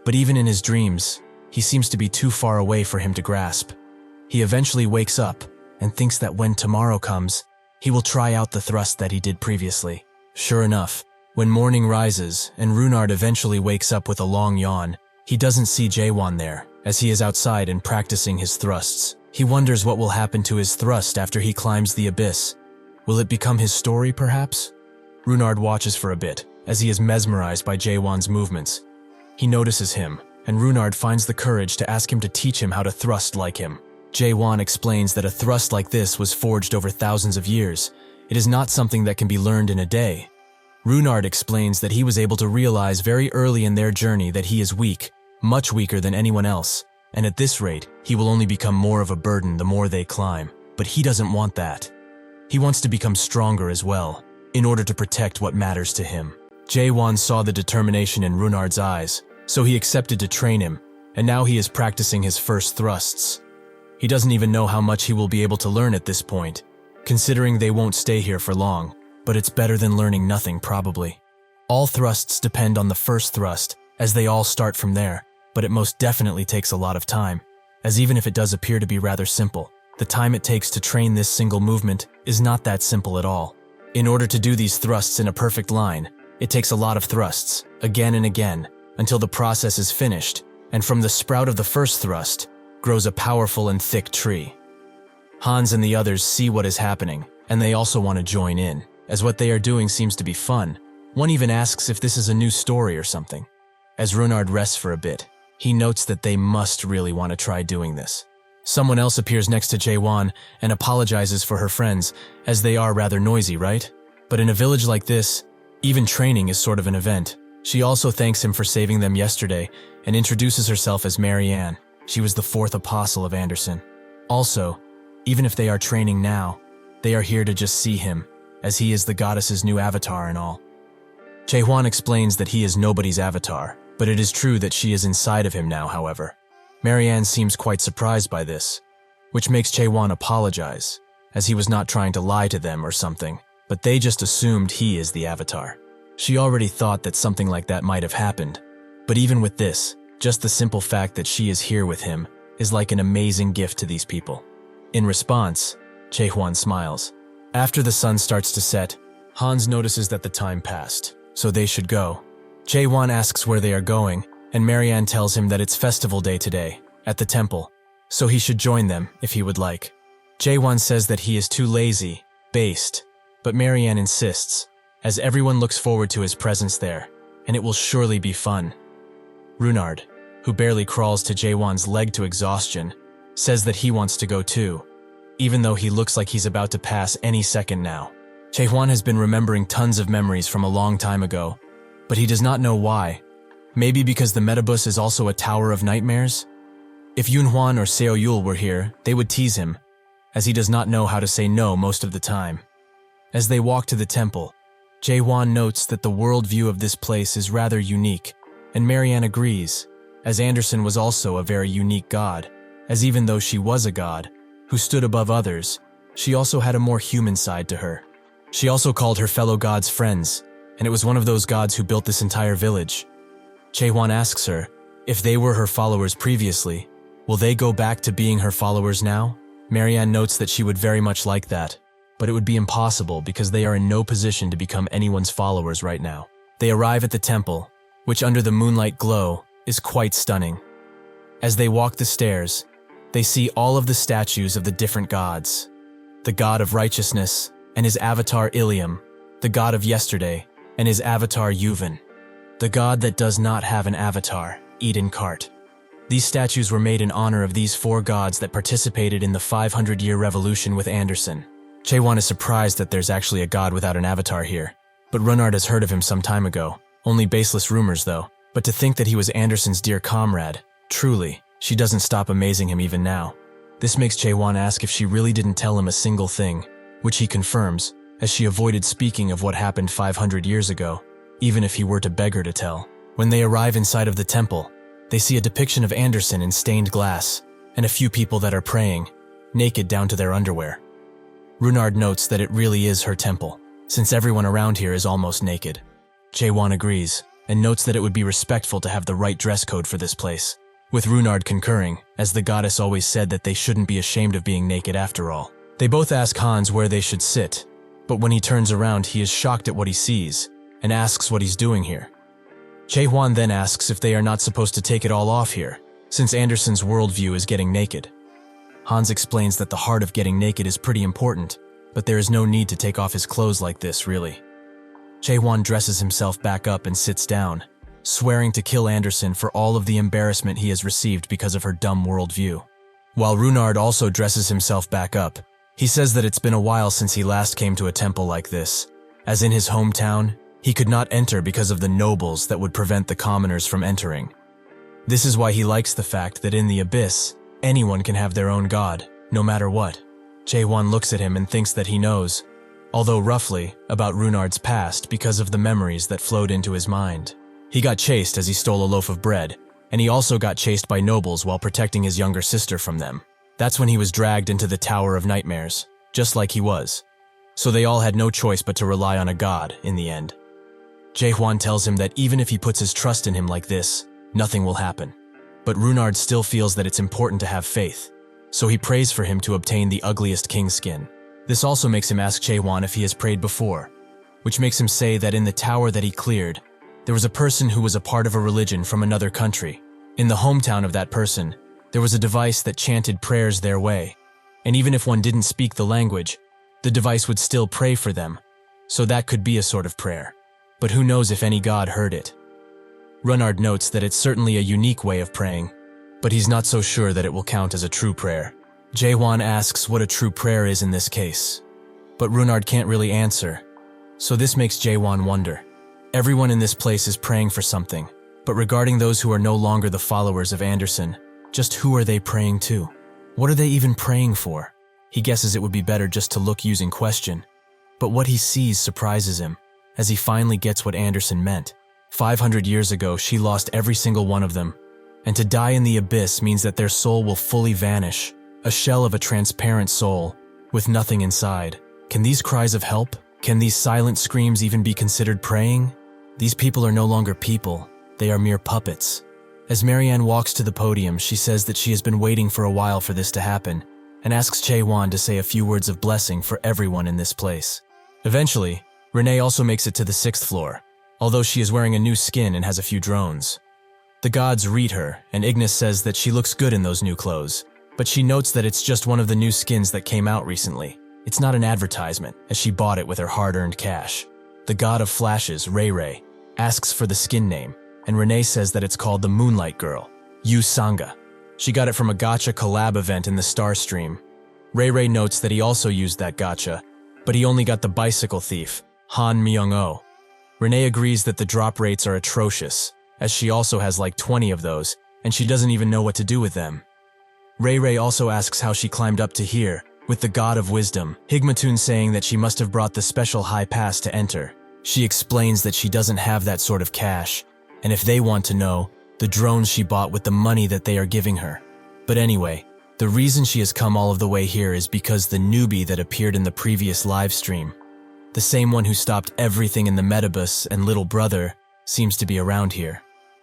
But even in his dreams, he seems to be too far away for him to grasp. He eventually wakes up and thinks that when tomorrow comes, he will try out the thrust that he did previously. Sure enough, when morning rises and Runard eventually wakes up with a long yawn, he doesn't see Jaehwan there, as he is outside and practicing his thrusts. He wonders what will happen to his thrust after he climbs the abyss, Will it become his story, perhaps? Runard watches for a bit, as he is mesmerized by Jaehwan's movements. He notices him, and Runard finds the courage to ask him to teach him how to thrust like him. Jaehwan explains that a thrust like this was forged over thousands of years. It is not something that can be learned in a day. Runard explains that he was able to realize very early in their journey that he is weak, much weaker than anyone else, and at this rate, he will only become more of a burden the more they climb. But he doesn't want that. He wants to become stronger as well, in order to protect what matters to him. Jaehwan saw the determination in Runard's eyes, so he accepted to train him, and now he is practicing his first thrusts. He doesn't even know how much he will be able to learn at this point, considering they won't stay here for long, but it's better than learning nothing probably. All thrusts depend on the first thrust, as they all start from there, but it most definitely takes a lot of time, as even if it does appear to be rather simple, the time it takes to train this single movement is not that simple at all. In order to do these thrusts in a perfect line, it takes a lot of thrusts, again and again, until the process is finished, and from the sprout of the first thrust grows a powerful and thick tree. Hans and the others see what is happening, and they also want to join in, as what they are doing seems to be fun. One even asks if this is a new story or something. As Runard rests for a bit, he notes that they must really want to try doing this. Someone else appears next to Jaehwan and apologizes for her friends, as they are rather noisy, right? But in a village like this, even training is sort of an event. She also thanks him for saving them yesterday and introduces herself as Marianne. She was the fourth apostle of Anderson. Also, even if they are training now, they are here to just see him, as he is the goddess's new avatar and all. Jaehwan explains that he is nobody's avatar, but it is true that she is inside of him now, however. Marianne seems quite surprised by this, which makes Jaehwan apologize, as he was not trying to lie to them or something, but they just assumed he is the avatar. She already thought that something like that might have happened, but even with this, just the simple fact that she is here with him is like an amazing gift to these people. In response, Jaehwan smiles. After the sun starts to set, Hans notices that the time passed, so they should go. Jaehwan asks where they are going, and Marianne tells him that it's festival day today, at the temple, so he should join them if he would like. Jaehwan says that he is too lazy, based, but Marianne insists, as everyone looks forward to his presence there, and it will surely be fun. Runard, who barely crawls to Jaehwan's leg to exhaustion, says that he wants to go too, even though he looks like he's about to pass any second now. Jaehwan has been remembering tons of memories from a long time ago, but he does not know why. Maybe because the Metabus is also a tower of nightmares? If Yunhuan or Seoyul were here, they would tease him, as he does not know how to say no most of the time. As they walk to the temple, Jaehwan notes that the worldview of this place is rather unique, and Marianne agrees, as Anderson was also a very unique god, as even though she was a god, who stood above others, she also had a more human side to her. She also called her fellow gods friends, and it was one of those gods who built this entire village. Jaehwan asks her, if they were her followers previously, will they go back to being her followers now? Marianne notes that she would very much like that, but it would be impossible because they are in no position to become anyone's followers right now. They arrive at the temple, which under the moonlight glow is quite stunning. As they walk the stairs, they see all of the statues of the different gods. The god of righteousness and his avatar Ilium, the god of yesterday and his avatar Yuvan, the god that does not have an avatar, Eden Cart. These statues were made in honor of these four gods that participated in the 500-year revolution with Anderson. Jaehwan is surprised that there's actually a god without an avatar here, but Runard has heard of him some time ago. Only baseless rumors though, but to think that he was Anderson's dear comrade, truly, she doesn't stop amazing him even now. This makes Jaehwan ask if she really didn't tell him a single thing, which he confirms, as she avoided speaking of what happened 500 years ago, even if he were to beg her to tell. When they arrive inside of the temple, they see a depiction of Anderson in stained glass, and a few people that are praying, naked down to their underwear. Runard notes that it really is her temple, since everyone around here is almost naked. Jaehwan agrees, and notes that it would be respectful to have the right dress code for this place, with Runard concurring, as the goddess always said that they shouldn't be ashamed of being naked after all. They both ask Hans where they should sit, but when he turns around he is shocked at what he sees, and asks what he's doing here. Jaehwan then asks if they are not supposed to take it all off here, since Anderson's worldview is getting naked. Hans explains that the heart of getting naked is pretty important, but there is no need to take off his clothes like this, really. Jaehwan dresses himself back up and sits down, swearing to kill Anderson for all of the embarrassment he has received because of her dumb worldview. While Runard also dresses himself back up, he says that it's been a while since he last came to a temple like this, as in his hometown, he could not enter because of the nobles that would prevent the commoners from entering. This is why he likes the fact that in the abyss, anyone can have their own god, no matter what. Jaehwan looks at him and thinks that he knows, although roughly, about Runard's past because of the memories that flowed into his mind. He got chased as he stole a loaf of bread, and he also got chased by nobles while protecting his younger sister from them. That's when he was dragged into the Tower of Nightmares, just like he was. So they all had no choice but to rely on a god in the end. Jaehwan tells him that even if he puts his trust in him like this, nothing will happen. But Runard still feels that it's important to have faith, so he prays for him to obtain the ugliest king skin. This also makes him ask Jaehwan if he has prayed before, which makes him say that in the tower that he cleared, there was a person who was a part of a religion from another country. In the hometown of that person, there was a device that chanted prayers their way, and even if one didn't speak the language, the device would still pray for them, so that could be a sort of prayer. But who knows if any god heard it? Runard notes that it's certainly a unique way of praying, but he's not so sure that it will count as a true prayer. Jaehwan asks what a true prayer is in this case, but Runard can't really answer, so this makes Jaehwan wonder. Everyone in this place is praying for something, but regarding those who are no longer the followers of Anderson, just who are they praying to? What are they even praying for? He guesses it would be better just to look using question, but what he sees surprises him, as he finally gets what Anderson meant. 500 years ago, she lost every single one of them, and to die in the abyss means that their soul will fully vanish, a shell of a transparent soul, with nothing inside. Can these cries of help? Can these silent screams even be considered praying? These people are no longer people, they are mere puppets. As Marianne walks to the podium, she says that she has been waiting for a while for this to happen, and asks Jaehwan to say a few words of blessing for everyone in this place. Eventually, Renee also makes it to the 6th floor, although she is wearing a new skin and has a few drones. The gods read her, and Ignis says that she looks good in those new clothes, but she notes that it's just one of the new skins that came out recently. It's not an advertisement, as she bought it with her hard-earned cash. The god of flashes, Ray, asks for the skin name, and Renee says that it's called the Moonlight Girl, Yu Sanga. She got it from a gacha collab event in the Star Stream. Ray notes that he also used that gacha, but he only got the bicycle thief, Han Myung-oh. Renee agrees that the drop rates are atrocious, as she also has like 20 of those, and she doesn't even know what to do with them. Ray also asks how she climbed up to here, with the god of wisdom, Higmatun saying that she must have brought the special high pass to enter. She explains that she doesn't have that sort of cash, and if they want to know, the drones she bought with the money that they are giving her. But anyway, the reason she has come all of the way here is because the newbie that appeared in the previous live stream, the same one who stopped everything in the Metabus and little brother, seems to be around here.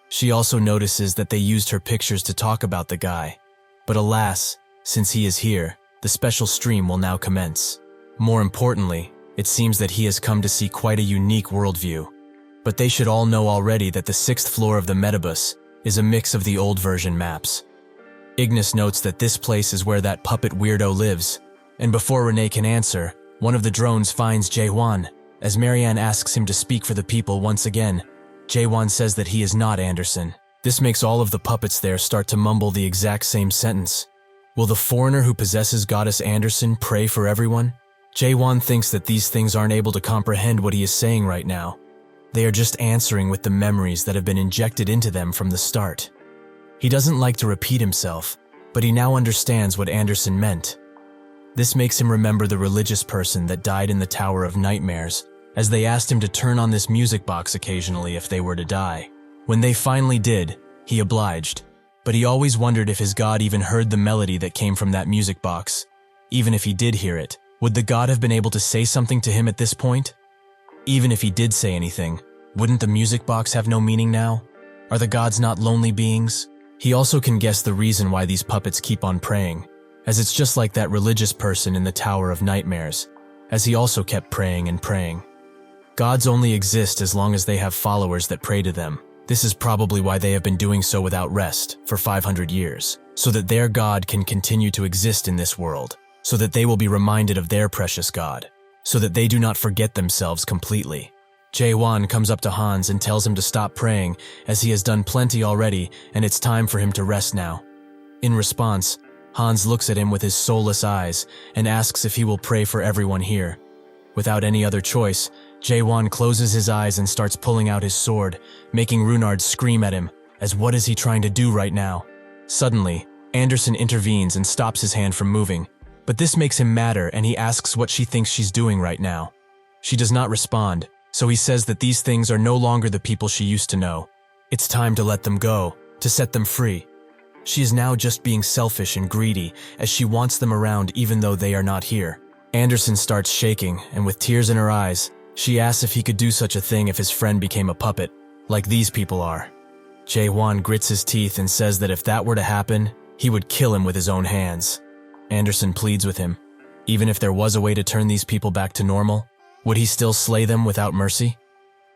She also notices that they used her pictures to talk about the guy, but alas, since he is here, the special stream will now commence. More importantly, it seems that he has come to see quite a unique worldview. But they should all know already that the 6th floor of the Metabus is a mix of the old version maps. Ignis notes that this place is where that puppet weirdo lives, and before Renee can answer, one of the drones finds Jaehwan. As Marianne asks him to speak for the people once again, Jaehwan says that he is not Anderson. This makes all of the puppets there start to mumble the exact same sentence. Will the foreigner who possesses Goddess Anderson pray for everyone? Jaehwan thinks that these things aren't able to comprehend what he is saying right now. They are just answering with the memories that have been injected into them from the start. He doesn't like to repeat himself, but he now understands what Anderson meant. This makes him remember the religious person that died in the Tower of Nightmares, as they asked him to turn on this music box occasionally if they were to die. When they finally did, he obliged, but he always wondered if his god even heard the melody that came from that music box. Even if he did hear it, would the god have been able to say something to him at this point? Even if he did say anything, wouldn't the music box have no meaning now? Are the gods not lonely beings? He also can guess the reason why these puppets keep on praying, as it's just like that religious person in the Tower of Nightmares, as he also kept praying and praying. Gods only exist as long as they have followers that pray to them. This is probably why they have been doing so without rest for 500 years, so that their god can continue to exist in this world, so that they will be reminded of their precious god, so that they do not forget themselves completely. Jaehwan comes up to Hans and tells him to stop praying, as he has done plenty already and it's time for him to rest now. In response, Hans looks at him with his soulless eyes and asks if he will pray for everyone here. Without any other choice, Jaehwan closes his eyes and starts pulling out his sword, making Runard scream at him, as what is he trying to do right now? Suddenly, Anderson intervenes and stops his hand from moving, but this makes him madder and he asks what she thinks she's doing right now. She does not respond, so he says that these things are no longer the people she used to know. It's time to let them go, to set them free. She is now just being selfish and greedy, as she wants them around even though they are not here. Anderson starts shaking, and with tears in her eyes, she asks if he could do such a thing if his friend became a puppet, like these people are. Jaehwan grits his teeth and says that if that were to happen, he would kill him with his own hands. Anderson pleads with him. Even if there was a way to turn these people back to normal, would he still slay them without mercy?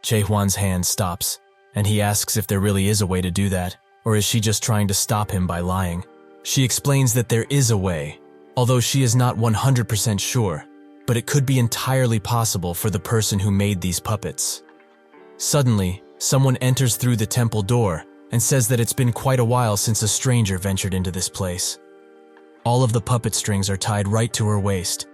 Jaehwan's hand stops, and he asks if there really is a way to do that, or is she just trying to stop him by lying? She explains that there is a way, although she is not 100% sure, but it could be entirely possible for the person who made these puppets. Suddenly, someone enters through the temple door and says that it's been quite a while since a stranger ventured into this place. All of the puppet strings are tied right to her waist,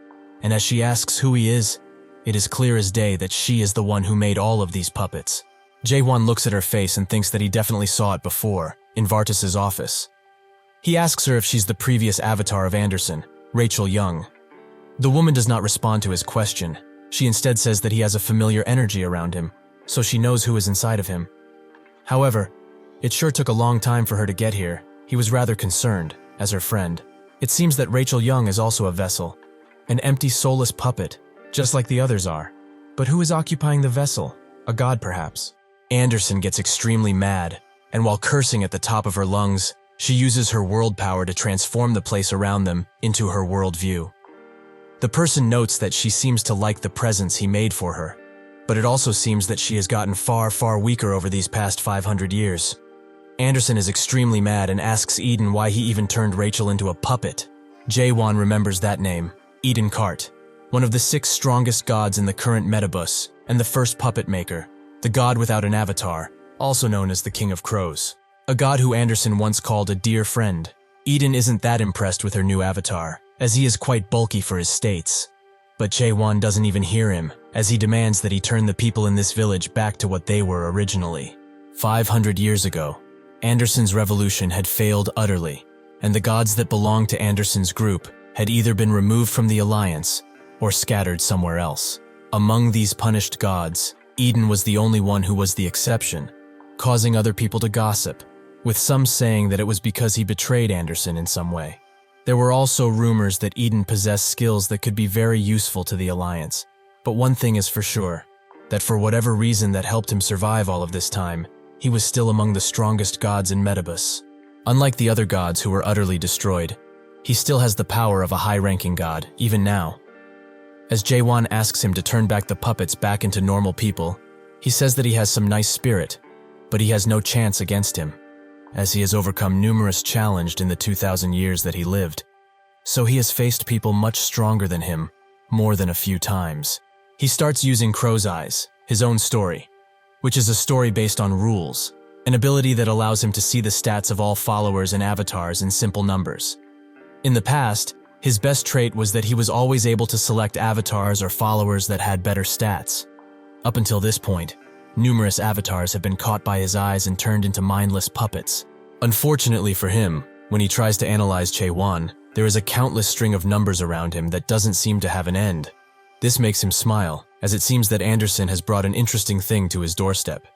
and as she asks who he is, it is clear as day that she is the one who made all of these puppets. Jaehwan looks at her face and thinks that he definitely saw it before, in Vartas's office. He asks her if she's the previous avatar of Anderson, Rachel Young. The woman does not respond to his question. She instead says that he has a familiar energy around him, so she knows who is inside of him. However, it sure took a long time for her to get here. He was rather concerned, as her friend. It seems that Rachel Young is also a vessel, an empty, soulless puppet, just like the others are. But who is occupying the vessel? A god, perhaps? Anderson gets extremely mad, and while cursing at the top of her lungs, she uses her world power to transform the place around them into her world view. The person notes that she seems to like the presents he made for her, but it also seems that she has gotten far, far weaker over these past 500 years. Anderson is extremely mad and asks Eden why he even turned Rachel into a puppet. Jaehwan remembers that name, Eden Cart, one of the 6 strongest gods in the current Metabus, and the first puppet maker, the god without an avatar, also known as the King of Crows. A god who Anderson once called a dear friend. Eden isn't that impressed with her new avatar, as he is quite bulky for his states. But Jaehwan doesn't even hear him, as he demands that he turn the people in this village back to what they were originally. 500 years ago, Anderson's revolution had failed utterly, and the gods that belonged to Anderson's group had either been removed from the Alliance or scattered somewhere else. Among these punished gods, Eden was the only one who was the exception, causing other people to gossip, with some saying that it was because he betrayed Anderson in some way. There were also rumors that Eden possessed skills that could be very useful to the Alliance, but one thing is for sure, that for whatever reason that helped him survive all of this time, he was still among the strongest gods in Metabus. Unlike the other gods who were utterly destroyed, he still has the power of a high-ranking god, even now. As Jaehwan asks him to turn back the puppets back into normal people, he says that he has some nice spirit, but he has no chance against him, as he has overcome numerous challenges in the 2,000 years that he lived. So he has faced people much stronger than him, more than a few times. He starts using Crow's Eyes, his own story, which is a story based on rules, an ability that allows him to see the stats of all followers and avatars in simple numbers. In the past, his best trait was that he was always able to select avatars or followers that had better stats. Up until this point, numerous avatars have been caught by his eyes and turned into mindless puppets. Unfortunately for him, when he tries to analyze Jaehwan, there is a countless string of numbers around him that doesn't seem to have an end. This makes him smile, as it seems that Anderson has brought an interesting thing to his doorstep.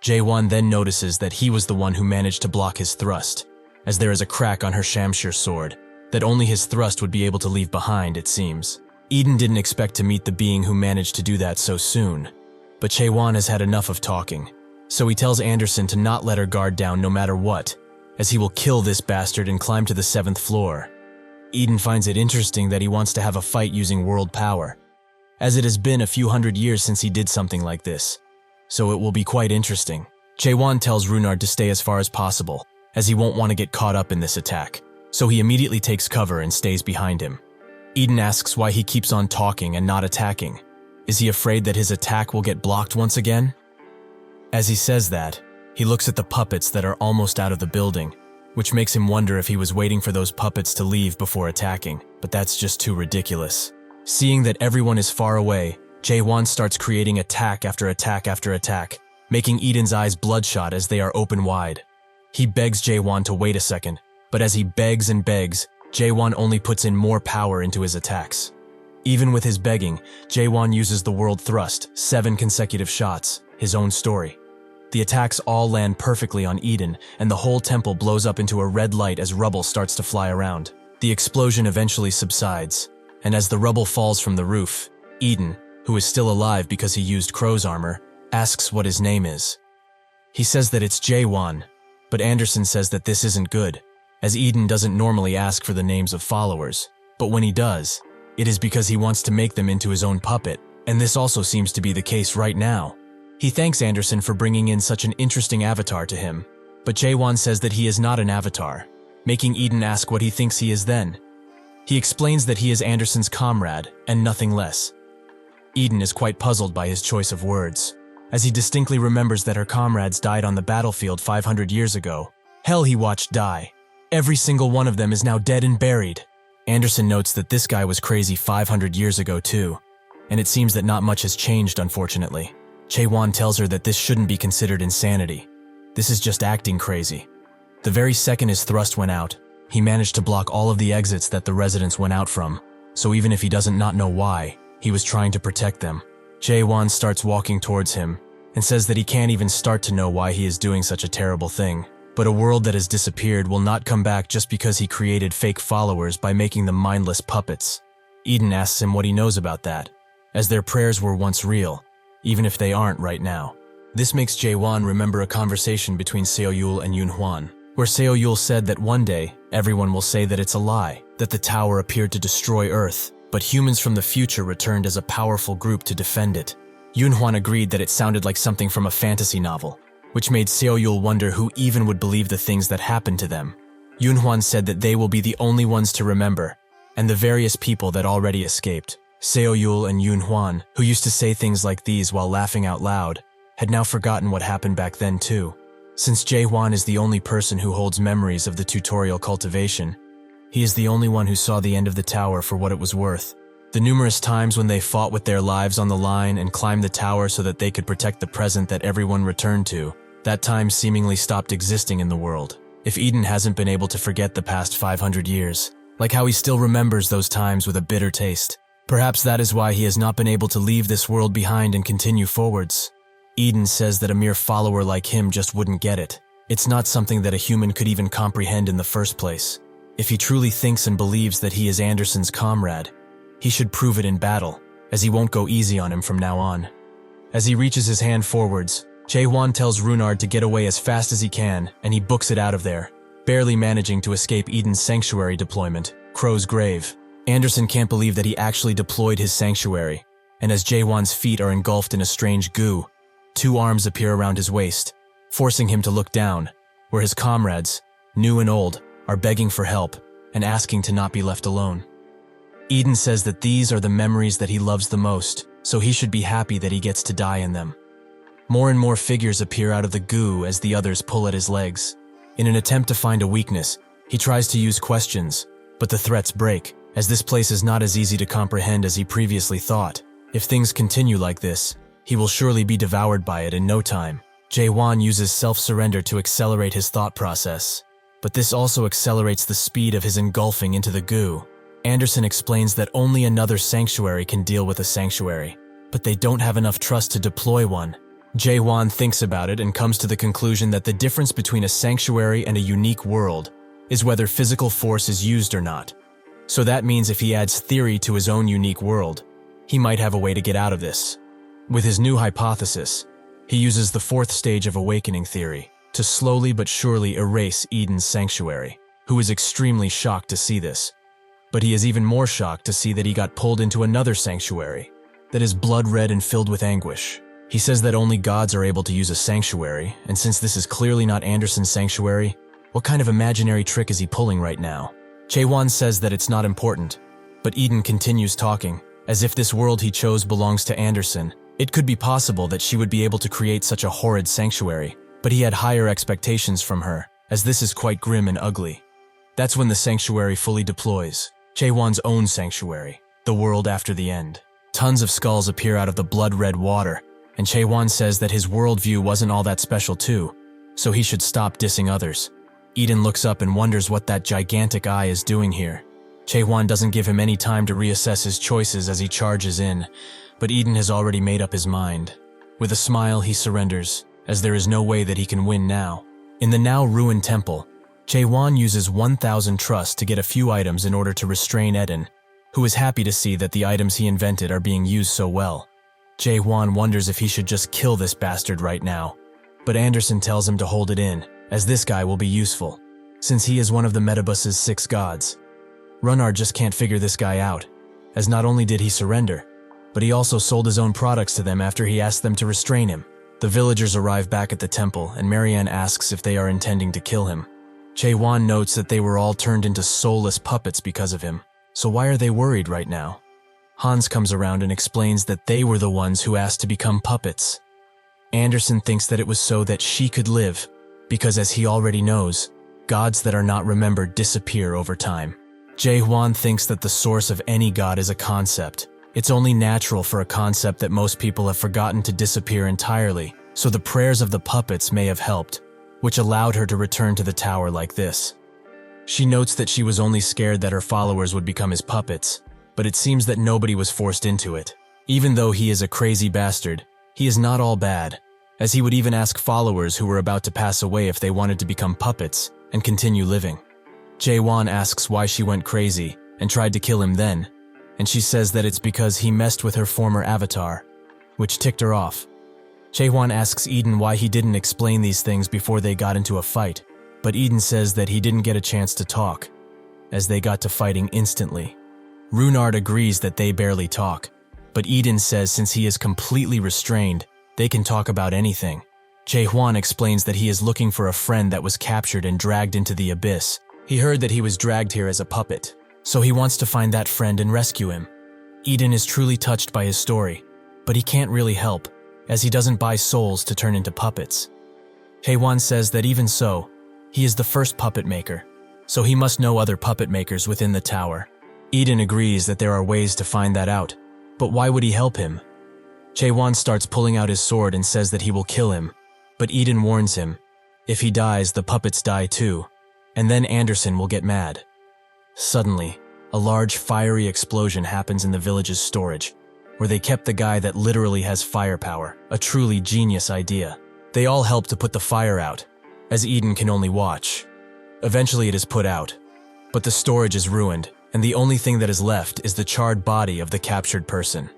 Jaehwan then notices that he was the one who managed to block his thrust, as there is a crack on her Shamshir sword that only his thrust would be able to leave behind, it seems. Eden didn't expect to meet the being who managed to do that so soon, but Jaehwan has had enough of talking, so he tells Anderson to not let her guard down no matter what, as he will kill this bastard and climb to the 7th floor. Eden finds it interesting that he wants to have a fight using world power, as it has been a few hundred years since he did something like this, so it will be quite interesting. Jaehwan tells Runard to stay as far as possible, as he won't want to get caught up in this attack, so he immediately takes cover and stays behind him. Eden asks why he keeps on talking and not attacking. Is he afraid that his attack will get blocked once again? As he says that, he looks at the puppets that are almost out of the building, which makes him wonder if he was waiting for those puppets to leave before attacking, but that's just too ridiculous. Seeing that everyone is far away, Jaehwan starts creating attack after attack after attack, making Eden's eyes bloodshot as they are open wide. He begs Jaehwan to wait a second, but as he begs and begs, Jaehwan only puts in more power into his attacks. Even with his begging, Jaehwan uses the World Thrust, 7 consecutive shots, his own story. The attacks all land perfectly on Eden, and the whole temple blows up into a red light as rubble starts to fly around. The explosion eventually subsides, and as the rubble falls from the roof, Eden, who is still alive because he used Crow's armor, asks what his name is. He says that it's Jaehwan, but Anderson says that this isn't good, as Eden doesn't normally ask for the names of followers, but when he does, it is because he wants to make them into his own puppet, and this also seems to be the case right now. He thanks Anderson for bringing in such an interesting avatar to him, but Jaehwan says that he is not an avatar, making Eden ask what he thinks he is then. He explains that he is Anderson's comrade, and nothing less. Eden is quite puzzled by his choice of words, as he distinctly remembers that her comrades died on the battlefield 500 years ago. Hell he watched die. Every single one of them is now dead and buried. Anderson notes that this guy was crazy 500 years ago too, and it seems that not much has changed, unfortunately. Jaehwan tells her that this shouldn't be considered insanity. This is just acting crazy. The very second his thrust went out, he managed to block all of the exits that the residents went out from, so even if he doesn't not know why, he was trying to protect them. Jaehwan starts walking towards him, and says that he can't even start to know why he is doing such a terrible thing. But a world that has disappeared will not come back just because he created fake followers by making them mindless puppets. Eden asks him what he knows about that, as their prayers were once real, even if they aren't right now. This makes Jaehwan remember a conversation between Seoyul and Yunhwan, where Seoyul said that one day, everyone will say that it's a lie, that the tower appeared to destroy Earth, but humans from the future returned as a powerful group to defend it. Yunhwan agreed that it sounded like something from a fantasy novel, which made Seoyul wonder who even would believe the things that happened to them. Yunhwan said that they will be the only ones to remember, and the various people that already escaped. Seoyul and Yunhwan, who used to say things like these while laughing out loud, had now forgotten what happened back then too. Since Jaehwan is the only person who holds memories of the tutorial cultivation, he is the only one who saw the end of the tower for what it was worth. The numerous times when they fought with their lives on the line and climbed the tower so that they could protect the present that everyone returned to, that time seemingly stopped existing in the world. If Eden hasn't been able to forget the past 500 years, like how he still remembers those times with a bitter taste, perhaps that is why he has not been able to leave this world behind and continue forwards. Eden says that a mere follower like him just wouldn't get it. It's not something that a human could even comprehend in the first place. If he truly thinks and believes that he is Anderson's comrade, he should prove it in battle, as he won't go easy on him from now on. As he reaches his hand forwards, Jaehwan tells Runard to get away as fast as he can, and he books it out of there, barely managing to escape Eden's sanctuary deployment, Crow's Grave. Anderson can't believe that he actually deployed his sanctuary, and as Jaehwan's feet are engulfed in a strange goo, 2 arms appear around his waist, forcing him to look down, where his comrades, new and old, are begging for help and asking to not be left alone. Eden says that these are the memories that he loves the most, so he should be happy that he gets to die in them. More and more figures appear out of the goo as the others pull at his legs. In an attempt to find a weakness, he tries to use questions, but the threats break, as this place is not as easy to comprehend as he previously thought. If things continue like this, he will surely be devoured by it in no time. Jaehwan uses self-surrender to accelerate his thought process, but this also accelerates the speed of his engulfing into the goo. Anderson explains that only another sanctuary can deal with a sanctuary, but they don't have enough trust to deploy one. Jaehwan thinks about it and comes to the conclusion that the difference between a sanctuary and a unique world is whether physical force is used or not. So that means if he adds theory to his own unique world, he might have a way to get out of this. With his new hypothesis, he uses the 4th stage of awakening theory to slowly but surely erase Eden's sanctuary, who is extremely shocked to see this. But he is even more shocked to see that he got pulled into another sanctuary that is blood red and filled with anguish. He says that only gods are able to use a sanctuary, and since this is clearly not Anderson's sanctuary, what kind of imaginary trick is he pulling right now? Jaehwan says that it's not important, But Eden continues talking, as if this world he chose belongs to Anderson. It could be possible that she would be able to create such a horrid sanctuary, but he had higher expectations from her, as this is quite grim and ugly. That's when the sanctuary fully deploys. Jaehwan's own sanctuary, the world after the end. Tons of skulls appear out of the blood-red water, and Jaehwan says that his worldview wasn't all that special too, so he should stop dissing others. Eden looks up and wonders what that gigantic eye is doing here. Jaehwan doesn't give him any time to reassess his choices as he charges in, but Eden has already made up his mind. With a smile, he surrenders, as there is no way that he can win now. In the now ruined temple, Jaehwan uses 1,000 trust to get a few items in order to restrain Eden, who is happy to see that the items he invented are being used so well. Jaehwan wonders if he should just kill this bastard right now, but Anderson tells him to hold it in, as this guy will be useful, since he is one of the Metabus's 6 gods. Runard just can't figure this guy out, as not only did he surrender, but he also sold his own products to them after he asked them to restrain him. The villagers arrive back at the temple, and Marianne asks if they are intending to kill him. Jaehwan notes that they were all turned into soulless puppets because of him, so why are they worried right now? Hans comes around and explains that they were the ones who asked to become puppets. Anderson thinks that it was so that she could live, because as he already knows, gods that are not remembered disappear over time. Jaehwan thinks that the source of any god is a concept. It's only natural for a concept that most people have forgotten to disappear entirely, so the prayers of the puppets may have helped, which allowed her to return to the tower like this. She notes that she was only scared that her followers would become his puppets, but it seems that nobody was forced into it. Even though he is a crazy bastard, he is not all bad, as he would even ask followers who were about to pass away if they wanted to become puppets and continue living. Jaehwan asks why she went crazy and tried to kill him then, and she says that it's because he messed with her former avatar, which ticked her off. Jaehwan asks Eden why he didn't explain these things before they got into a fight, but Eden says that he didn't get a chance to talk, as they got to fighting instantly. Runard agrees that they barely talk, but Eden says since he is completely restrained, they can talk about anything. Jaehwan explains that he is looking for a friend that was captured and dragged into the abyss. He heard that he was dragged here as a puppet, so he wants to find that friend and rescue him. Eden is truly touched by his story, but he can't really help, as he doesn't buy souls to turn into puppets. Jaehwan says that even so, he is the first puppet maker, so he must know other puppet makers within the tower. Eden agrees that there are ways to find that out, but why would he help him? Jaehwan starts pulling out his sword and says that he will kill him, but Eden warns him, if he dies, the puppets die too, and then Anderson will get mad. Suddenly, a large fiery explosion happens in the village's storage, where they kept the guy that literally has firepower, a truly genius idea. They all help to put the fire out, as Eden can only watch. Eventually it is put out, but the storage is ruined, and the only thing that is left is the charred body of the captured person.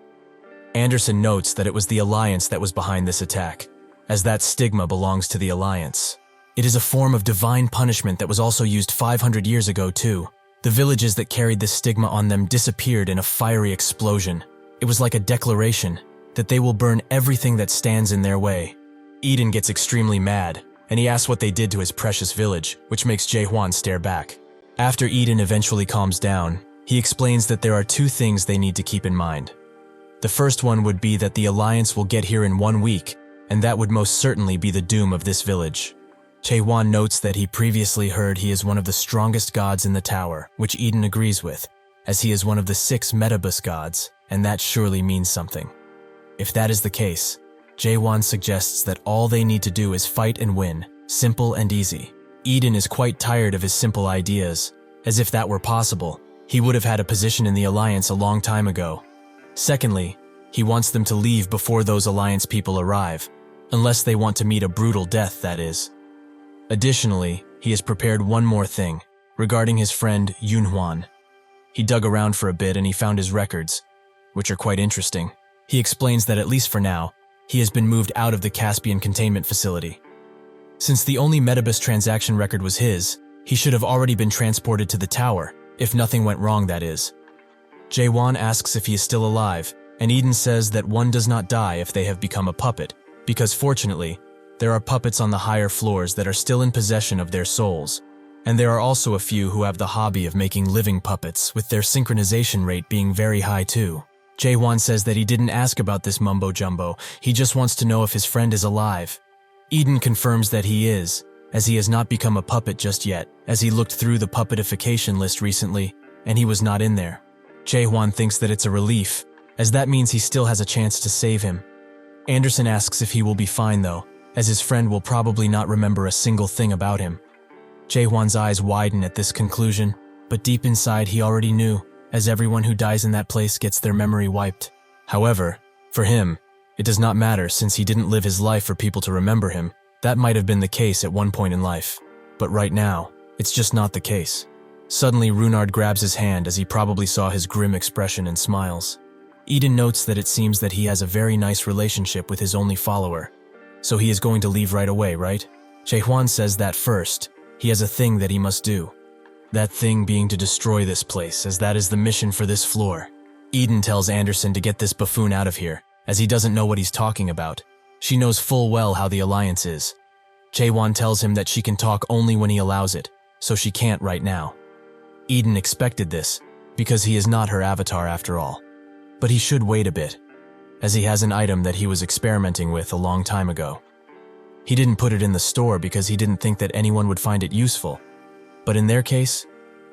Anderson notes that it was the Alliance that was behind this attack, as that stigma belongs to the Alliance. It is a form of divine punishment that was also used 500 years ago too. The villages that carried this stigma on them disappeared in a fiery explosion. It was like a declaration that they will burn everything that stands in their way. Eden gets extremely mad, and he asks what they did to his precious village, which makes Jaehwan stare back. After Eden eventually calms down, he explains that there are 2 things they need to keep in mind. The first one would be that the Alliance will get here in 1 week, and that would most certainly be the doom of this village. Jaehwan notes that he previously heard he is one of the strongest gods in the tower, which Eden agrees with, as he is one of the 6 Metabus gods, and that surely means something. If that is the case, Jaehwan suggests that all they need to do is fight and win, simple and easy. Eden is quite tired of his simple ideas, as if that were possible, he would have had a position in the Alliance a long time ago. Secondly, he wants them to leave before those Alliance people arrive, unless they want to meet a brutal death, that is. Additionally, he has prepared one more thing, regarding his friend Yunhwan. He dug around for a bit and he found his records, which are quite interesting. He explains that at least for now, he has been moved out of the Caspian containment facility. Since the only Metabus transaction record was his, he should have already been transported to the tower, if nothing went wrong, that is. Jaehwan asks if he is still alive, and Eden says that one does not die if they have become a puppet, because fortunately, there are puppets on the higher floors that are still in possession of their souls. And there are also a few who have the hobby of making living puppets, with their synchronization rate being very high too. Jaehwan says that he didn't ask about this mumbo-jumbo, he just wants to know if his friend is alive. Eden confirms that he is, as he has not become a puppet just yet, as he looked through the puppetification list recently, and he was not in there. Jaehwan thinks that it's a relief, as that means he still has a chance to save him. Anderson asks if he will be fine though, as his friend will probably not remember a single thing about him. Jaehwan's eyes widen at this conclusion, but deep inside he already knew, as everyone who dies in that place gets their memory wiped. However, for him, it does not matter since he didn't live his life for people to remember him. That might have been the case at one point in life, but right now, it's just not the case. Suddenly, Runard grabs his hand as he probably saw his grim expression and smiles. Eden notes that it seems that he has a very nice relationship with his only follower, so he is going to leave right away, right? Jaehwan says that first, he has a thing that he must do. That thing being to destroy this place, as that is the mission for this floor. Eden tells Anderson to get this buffoon out of here, as he doesn't know what he's talking about. She knows full well how the alliance is. Jaehwan tells him that she can talk only when he allows it, so she can't right now. Eden expected this, because he is not her avatar after all. But he should wait a bit, as he has an item that he was experimenting with a long time ago. He didn't put it in the store because he didn't think that anyone would find it useful, but in their case,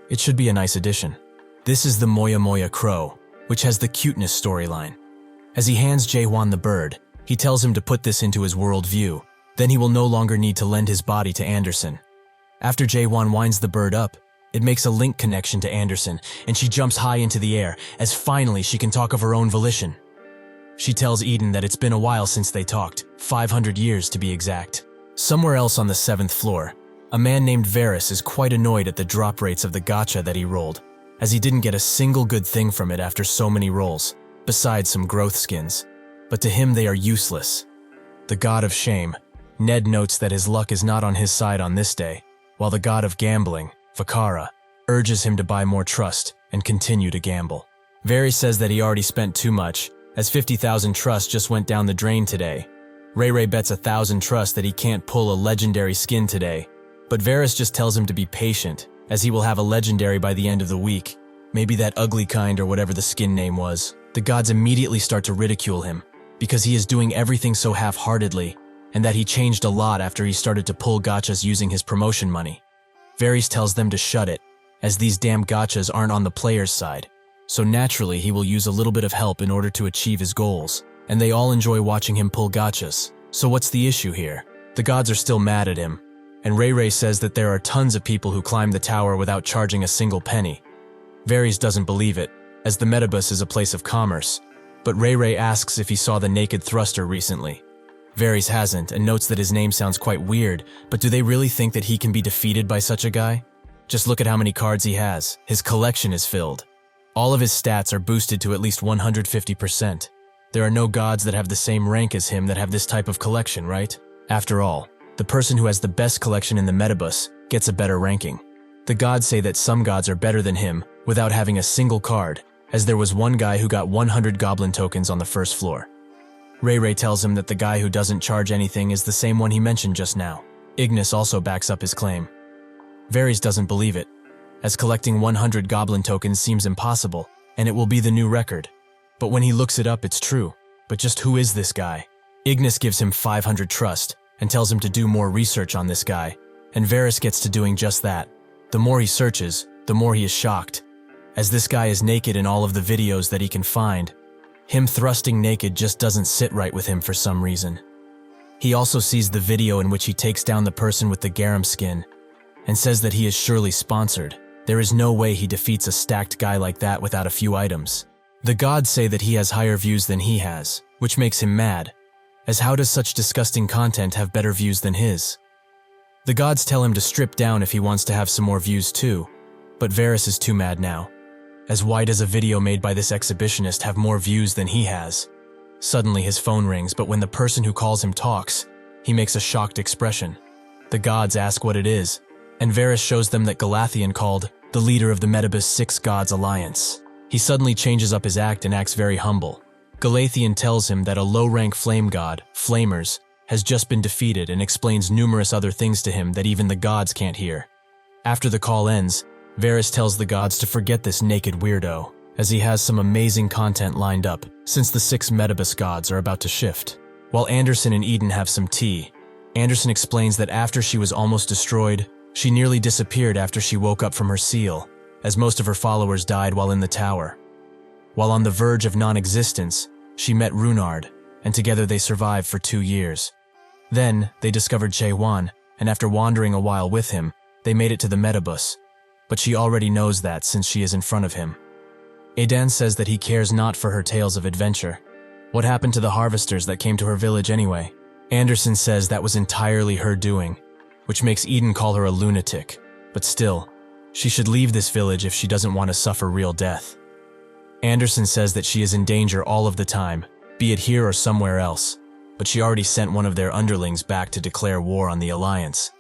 it should be a nice addition. This is the Moya Moya Crow, which has the cuteness storyline. As he hands Jaehwan the bird, he tells him to put this into his world view, then he will no longer need to lend his body to Anderson. After Jaehwan winds the bird up, it makes a link connection to Anderson, and she jumps high into the air, as finally she can talk of her own volition. She tells Eden that it's been a while since they talked, 500 years to be exact. Somewhere else on the 7th floor, a man named Varys is quite annoyed at the drop rates of the gacha that he rolled, as he didn't get a single good thing from it after so many rolls, besides some growth skins. But to him they are useless. The god of shame, Ned notes that his luck is not on his side on this day, while the god of gambling, Vakara, urges him to buy more trust and continue to gamble. Varys says that he already spent too much, as 50,000 trust just went down the drain today. Ray bets 1,000 trust that he can't pull a legendary skin today, but Varys just tells him to be patient, as he will have a legendary by the end of the week, maybe that ugly kind or whatever the skin name was. The gods immediately start to ridicule him, because he is doing everything so half-heartedly, and that he changed a lot after he started to pull gachas using his promotion money. Varys tells them to shut it, as these damn gachas aren't on the player's side, so naturally he will use a little bit of help in order to achieve his goals, and they all enjoy watching him pull gachas. So what's the issue here? The gods are still mad at him, and Ray says that there are tons of people who climb the tower without charging a single penny. Varys doesn't believe it, as the Metabus is a place of commerce, but Ray asks if he saw the naked thruster recently. Varys hasn't, and notes that his name sounds quite weird, but do they really think that he can be defeated by such a guy? Just look at how many cards he has. His collection is filled. All of his stats are boosted to at least 150%. There are no gods that have the same rank as him that have this type of collection, right? After all, the person who has the best collection in the Metabus gets a better ranking. The gods say that some gods are better than him without having a single card, as there was one guy who got 100 goblin tokens on the first floor. Ray tells him that the guy who doesn't charge anything is the same one he mentioned just now. Ignis also backs up his claim. Varys doesn't believe it, as collecting 100 goblin tokens seems impossible, and it will be the new record. But when he looks it up, it's true. But just who is this guy? Ignis gives him 500 trust, and tells him to do more research on this guy, and Varys gets to doing just that. The more he searches, the more he is shocked, as this guy is naked in all of the videos that he can find. Him thrusting naked just doesn't sit right with him for some reason. He also sees the video in which he takes down the person with the garum skin, and says that he is surely sponsored. There is no way he defeats a stacked guy like that without a few items. The gods say that he has higher views than he has, which makes him mad, as how does such disgusting content have better views than his? The gods tell him to strip down if he wants to have some more views too, but Varys is too mad now, as why does a video made by this exhibitionist have more views than he has? Suddenly his phone rings, but when the person who calls him talks, he makes a shocked expression. The gods ask what it is, and Varys shows them that Galathian called the leader of the Metabus 6 Gods Alliance. He suddenly changes up his act and acts very humble. Galathian tells him that a low-rank flame god, Flamers, has just been defeated and explains numerous other things to him that even the gods can't hear. After the call ends, Varys tells the gods to forget this naked weirdo, as he has some amazing content lined up since the 6 Metabus gods are about to shift. While Anderson and Eden have some tea, Anderson explains that after she was almost destroyed, she nearly disappeared after she woke up from her seal, as most of her followers died while in the tower. While on the verge of non-existence, she met Runard, and together they survived for 2 years. Then, they discovered Jaehwan, and after wandering a while with him, they made it to the Metabus, but she already knows that since she is in front of him. Adan says that he cares not for her tales of adventure. What happened to the harvesters that came to her village anyway? Anderson says that was entirely her doing, which makes Eden call her a lunatic, but still, she should leave this village if she doesn't want to suffer real death. Anderson says that she is in danger all of the time, be it here or somewhere else, but she already sent one of their underlings back to declare war on the Alliance.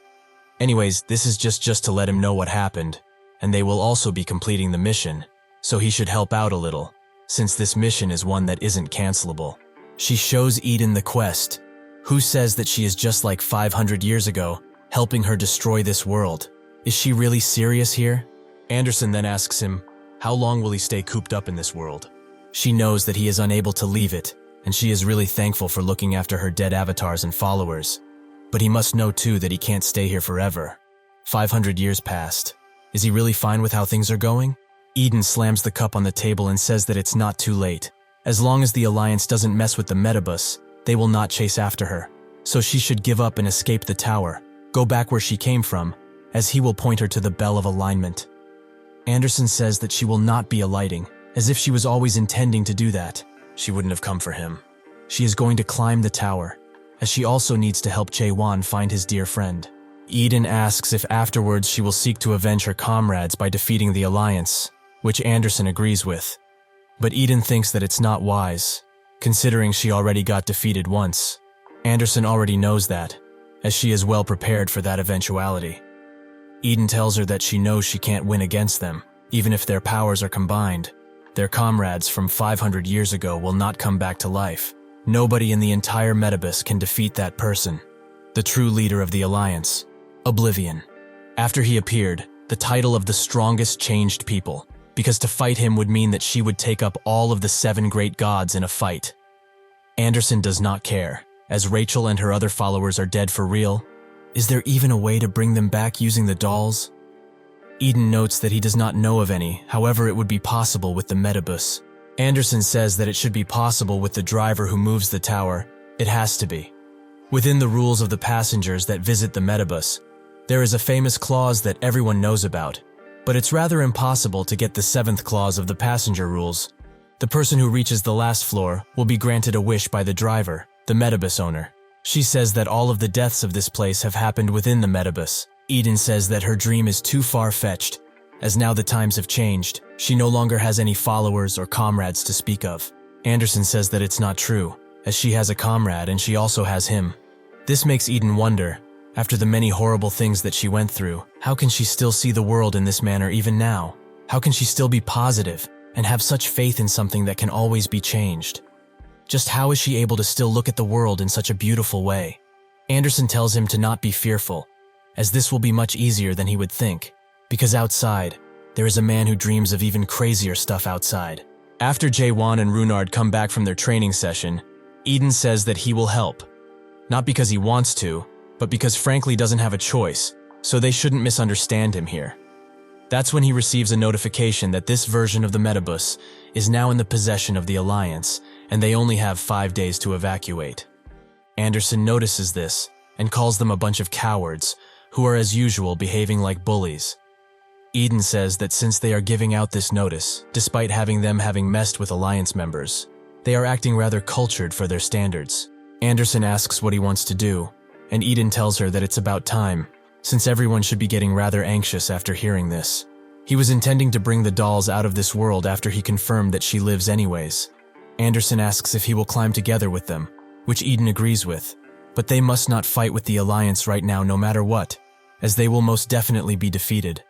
Anyways, this is just to let him know what happened, and they will also be completing the mission, so he should help out a little, since this mission is one that isn't cancelable. She shows Eden the quest. Who says that she is just like 500 years ago, helping her destroy this world? Is she really serious here? Anderson then asks him, how long will he stay cooped up in this world? She knows that he is unable to leave it, and she is really thankful for looking after her dead avatars and followers. But he must know too that he can't stay here forever. 500 years passed. Is he really fine with how things are going? Eden slams the cup on the table and says that it's not too late. As long as the Alliance doesn't mess with the Metabus, they will not chase after her. So she should give up and escape the tower, go back where she came from, as he will point her to the Bell of Alignment. Anderson says that she will not be alighting, as if she was always intending to do that. She wouldn't have come for him. She is going to climb the tower, as she also needs to help Jaehwan find his dear friend. Eden asks if afterwards she will seek to avenge her comrades by defeating the Alliance, which Anderson agrees with. But Eden thinks that it's not wise, considering she already got defeated once. Anderson already knows that, as she is well prepared for that eventuality. Eden tells her that she knows she can't win against them, even if their powers are combined. Their comrades from 500 years ago will not come back to life. Nobody in the entire Metabus can defeat that person, the true leader of the Alliance, Oblivion. After he appeared, the title of the strongest changed people, because to fight him would mean that she would take up all of the 7 great gods in a fight. Anderson does not care, as Rachel and her other followers are dead for real. Is there even a way to bring them back using the dolls? Eden notes that he does not know of any, however it would be possible with the Metabus. Anderson says that it should be possible with the driver who moves the tower. It has to be. Within the rules of the passengers that visit the Metabus, there is a famous clause that everyone knows about, but it's rather impossible to get the 7th clause of the passenger rules. The person who reaches the last floor will be granted a wish by the driver, the Metabus owner. She says that all of the deaths of this place have happened within the Metabus. Eden says that her dream is too far-fetched, as now the times have changed. She no longer has any followers or comrades to speak of. Anderson says that it's not true, as she has a comrade and she also has him. This makes Eden wonder, after the many horrible things that she went through, how can she still see the world in this manner even now? How can she still be positive and have such faith in something that can always be changed? Just how is she able to still look at the world in such a beautiful way? Anderson tells him to not be fearful, as this will be much easier than he would think, because outside, there is a man who dreams of even crazier stuff outside. After Jaehwan and Runard come back from their training session, Eden says that he will help. Not because he wants to, but because frankly doesn't have a choice, so they shouldn't misunderstand him here. That's when he receives a notification that this version of the Metabus is now in the possession of the Alliance, and they only have 5 days to evacuate. Anderson notices this, and calls them a bunch of cowards, who are as usual behaving like bullies. Eden says that since they are giving out this notice, despite having messed with Alliance members, they are acting rather cultured for their standards. Anderson asks what he wants to do, and Eden tells her that it's about time, since everyone should be getting rather anxious after hearing this. He was intending to bring the dolls out of this world after he confirmed that she lives anyways. Anderson asks if he will climb together with them, which Eden agrees with, but they must not fight with the Alliance right now no matter what, as they will most definitely be defeated.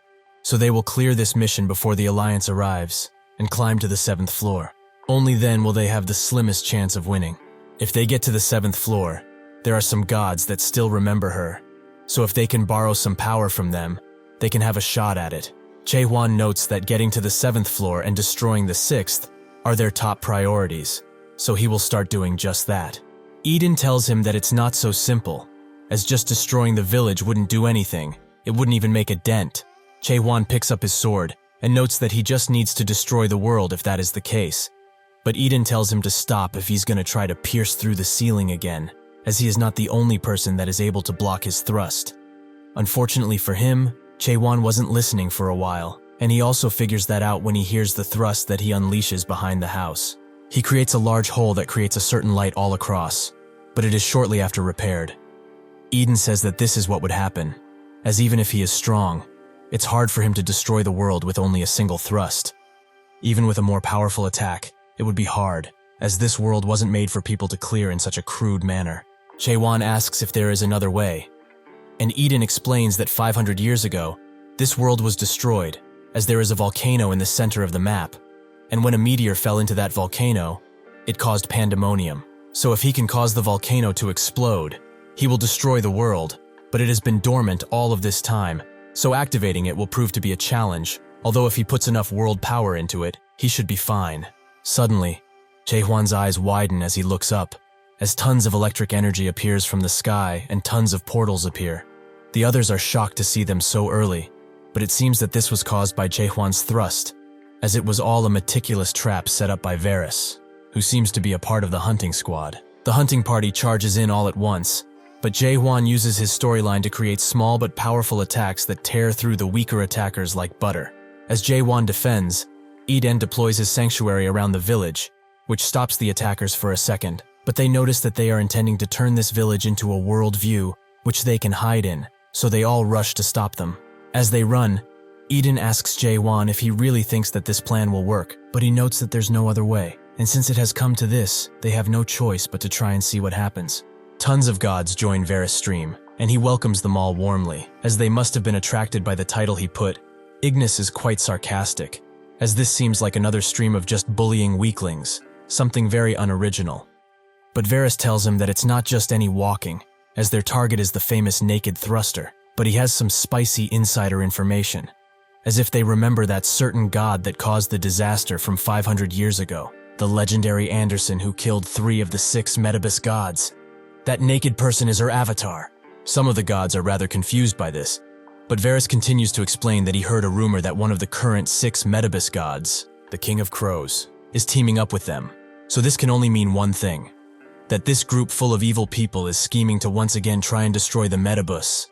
So they will clear this mission before the Alliance arrives, and climb to the 7th floor. Only then will they have the slimmest chance of winning. If they get to the 7th floor, there are some gods that still remember her, so if they can borrow some power from them, they can have a shot at it. Jaehwan notes that getting to the 7th floor and destroying the 6th are their top priorities, so he will start doing just that. Eden tells him that it's not so simple, as just destroying the village wouldn't do anything. It wouldn't even make a dent. Jaehwan picks up his sword and notes that he just needs to destroy the world if that is the case. But Eden tells him to stop if he's going to try to pierce through the ceiling again, as he is not the only person that is able to block his thrust. Unfortunately for him, Jaehwan wasn't listening for a while, and he also figures that out when he hears the thrust that he unleashes behind the house. He creates a large hole that creates a certain light all across, but it is shortly after repaired. Eden says that this is what would happen, as even if he is strong, it's hard for him to destroy the world with only a single thrust. Even with a more powerful attack, it would be hard, as this world wasn't made for people to clear in such a crude manner. Jaehwan asks if there is another way, and Eden explains that 500 years ago, this world was destroyed, as there is a volcano in the center of the map, and when a meteor fell into that volcano, it caused pandemonium. So if he can cause the volcano to explode, he will destroy the world, but it has been dormant all of this time, so activating it will prove to be a challenge, although if he puts enough world power into it, he should be fine. Suddenly, Jaehwan's eyes widen as he looks up, as tons of electric energy appears from the sky and tons of portals appear. The others are shocked to see them so early, but it seems that this was caused by Jaehwan's thrust, as it was all a meticulous trap set up by Varys, who seems to be a part of the hunting squad. The hunting party charges in all at once, but Jaehwan uses his storyline to create small but powerful attacks that tear through the weaker attackers like butter. As Jaehwan defends, Eden deploys his sanctuary around the village, which stops the attackers for a second, but they notice that they are intending to turn this village into a world view, which they can hide in, so they all rush to stop them. As they run, Eden asks Jaehwan if he really thinks that this plan will work, but he notes that there's no other way, and since it has come to this, they have no choice but to try and see what happens. Tons of gods join Varys' stream, and he welcomes them all warmly, as they must have been attracted by the title he put. Ignis is quite sarcastic, as this seems like another stream of just bullying weaklings, something very unoriginal. But Varys tells him that it's not just any walking, as their target is the famous naked thruster, but he has some spicy insider information, as if they remember that certain god that caused the disaster from 500 years ago, the legendary Anderson who killed 3 of the 6 Metabus gods. That naked person is her avatar. Some of the gods are rather confused by this, but Varys continues to explain that he heard a rumor that one of the current 6 Metabus gods, the King of Crows, is teaming up with them. So this can only mean one thing, that this group full of evil people is scheming to once again try and destroy the Metabus.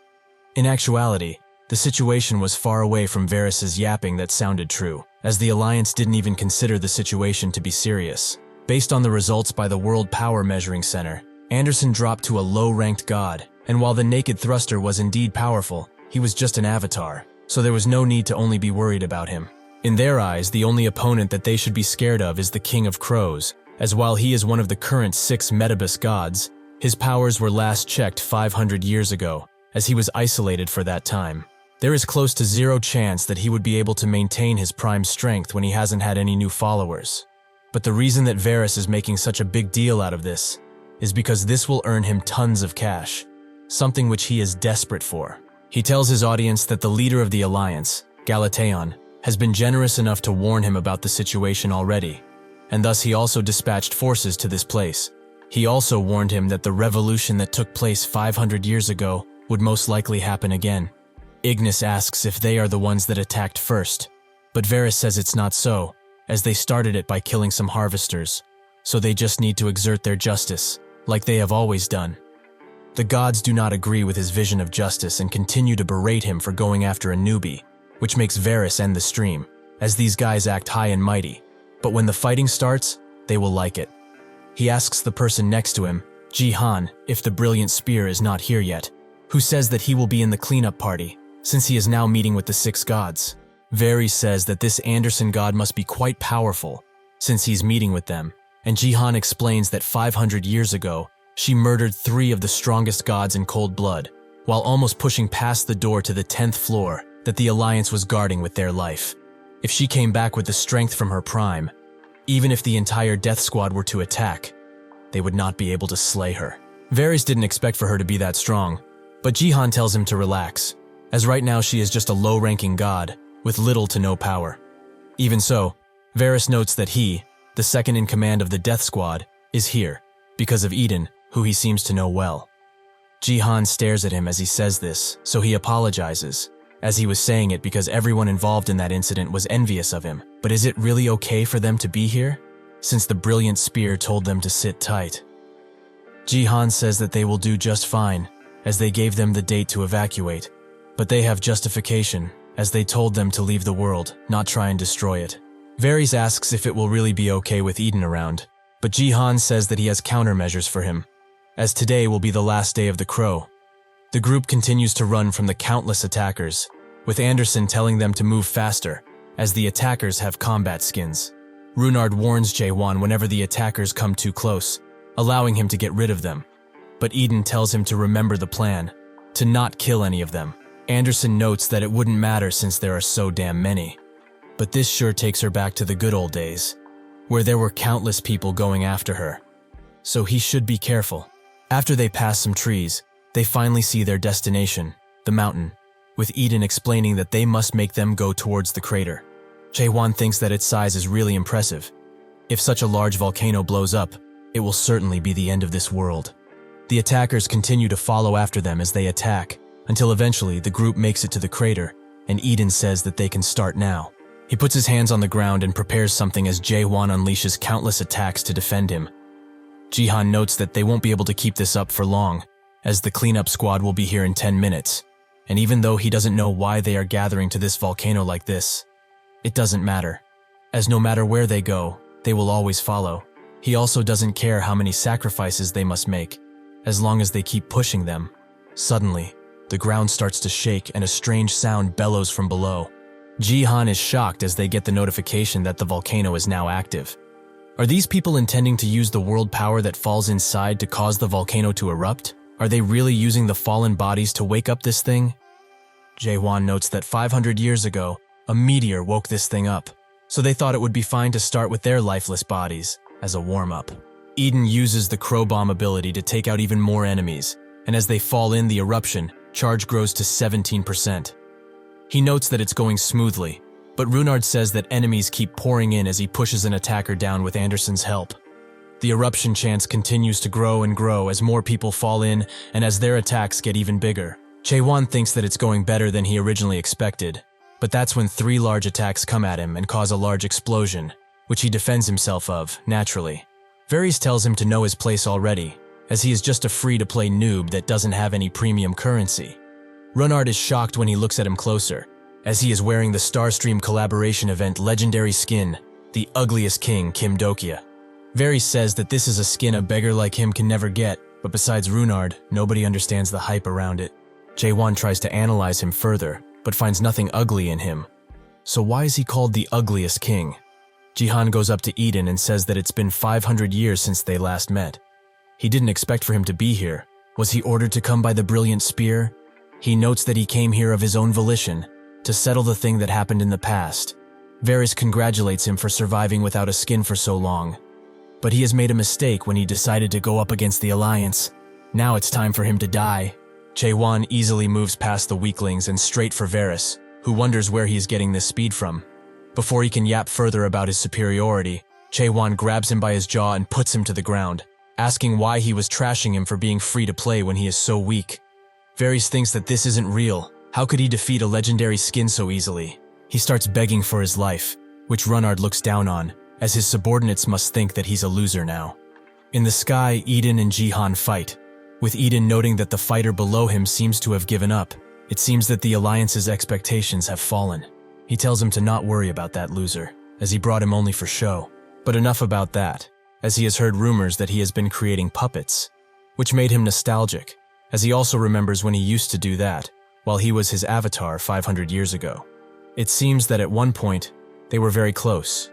In actuality, the situation was far away from Varys' yapping that sounded true, as the Alliance didn't even consider the situation to be serious. Based on the results by the World Power Measuring Center, Anderson dropped to a low-ranked god, and while the naked thruster was indeed powerful, he was just an avatar, so there was no need to only be worried about him. In their eyes, the only opponent that they should be scared of is the King of Crows, as while he is one of the current 6 Metabus gods, his powers were last checked 500 years ago, as he was isolated for that time. There is close to 0 chance that he would be able to maintain his prime strength when he hasn't had any new followers. But the reason that Varys is making such a big deal out of this is because this will earn him tons of cash, something which he is desperate for. He tells his audience that the leader of the Alliance, Galateon, has been generous enough to warn him about the situation already, and thus he also dispatched forces to this place. He also warned him that the revolution that took place 500 years ago would most likely happen again. Ignis asks if they are the ones that attacked first, but Varys says it's not so, as they started it by killing some harvesters, so they just need to exert their justice, like they have always done. The gods do not agree with his vision of justice and continue to berate him for going after a newbie, which makes Varys end the stream, as these guys act high and mighty, but when the fighting starts, they will like it. He asks the person next to him, Jaehwan, if the brilliant spear is not here yet, who says that he will be in the cleanup party, since he is now meeting with the 6 gods. Varys says that this Anderson god must be quite powerful, since he's meeting with them, and Jaehwan explains that 500 years ago, she murdered 3 of the strongest gods in cold blood, while almost pushing past the door to the 10th floor that the Alliance was guarding with their life. If she came back with the strength from her prime, even if the entire death squad were to attack, they would not be able to slay her. Varys didn't expect for her to be that strong, but Jaehwan tells him to relax, as right now she is just a low-ranking god with little to no power. Even so, Varys notes that he, the second in command of the Death Squad, is here because of Eden, who he seems to know well. Jaehwan stares at him as he says this, so he apologizes, as he was saying it because everyone involved in that incident was envious of him. But is it really okay for them to be here, since the brilliant spear told them to sit tight? Jaehwan says that they will do just fine, as they gave them the date to evacuate, but they have justification, as they told them to leave the world, not try and destroy it. Varys asks if it will really be okay with Eden around, but Jaehwan says that he has countermeasures for him, as today will be the last day of the Crow. The group continues to run from the countless attackers, with Anderson telling them to move faster, as the attackers have combat skins. Runard warns Jaehwan whenever the attackers come too close, allowing him to get rid of them. But Eden tells him to remember the plan, to not kill any of them. Anderson notes that it wouldn't matter since there are so damn many. But this sure takes her back to the good old days, where there were countless people going after her. So he should be careful. After they pass some trees, they finally see their destination, the mountain, with Eden explaining that they must make them go towards the crater. Jaehwan thinks that its size is really impressive. If such a large volcano blows up, it will certainly be the end of this world. The attackers continue to follow after them as they attack, until eventually the group makes it to the crater, and Eden says that they can start now. He puts his hands on the ground and prepares something as Jaehwan unleashes countless attacks to defend him. Jaehwan notes that they won't be able to keep this up for long, as the cleanup squad will be here in 10 minutes, and even though he doesn't know why they are gathering to this volcano like this, it doesn't matter, as no matter where they go, they will always follow. He also doesn't care how many sacrifices they must make, as long as they keep pushing them. Suddenly, the ground starts to shake and a strange sound bellows from below. Jaehwan is shocked as they get the notification that the volcano is now active. Are these people intending to use the world power that falls inside to cause the volcano to erupt? Are they really using the fallen bodies to wake up this thing? Jaehwan notes that 500 years ago, a meteor woke this thing up, so they thought it would be fine to start with their lifeless bodies as a warm-up. Eden uses the Crow Bomb ability to take out even more enemies, and as they fall in the eruption, charge grows to 17%. He notes that it's going smoothly, but Runard says that enemies keep pouring in as he pushes an attacker down with Anderson's help. The eruption chance continues to grow and grow as more people fall in and as their attacks get even bigger. Jaehwan thinks that it's going better than he originally expected, but that's when 3 large attacks come at him and cause a large explosion, which he defends himself of, naturally. Varys tells him to know his place already, as he is just a free-to-play noob that doesn't have any premium currency. Runard is shocked when he looks at him closer, as he is wearing the Starstream collaboration event legendary skin, the ugliest king, Kim Dokia. Varys says that this is a skin a beggar like him can never get, but besides Runard, nobody understands the hype around it. Jaehwan tries to analyze him further, but finds nothing ugly in him. So why is he called the ugliest king? Jaehwan goes up to Eden and says that it's been 500 years since they last met. He didn't expect for him to be here. Was he ordered to come by the brilliant spear? He notes that he came here of his own volition, to settle the thing that happened in the past. Varys congratulates him for surviving without a skin for so long. But he has made a mistake when he decided to go up against the Alliance. Now it's time for him to die. Jaehwan easily moves past the weaklings and straight for Varys, who wonders where he is getting this speed from. Before he can yap further about his superiority, Jaehwan grabs him by his jaw and puts him to the ground, asking why he was trashing him for being free to play when he is so weak. Varys thinks that this isn't real. How could he defeat a legendary skin so easily? He starts begging for his life, which Runard looks down on, as his subordinates must think that he's a loser now. In the sky, Eden and Jaehwan fight, with Eden noting that the fighter below him seems to have given up. It seems that the Alliance's expectations have fallen. He tells him to not worry about that loser, as he brought him only for show. But enough about that, as he has heard rumors that he has been creating puppets, which made him nostalgic, as he also remembers when he used to do that, while he was his avatar 500 years ago. It seems that at one point, they were very close.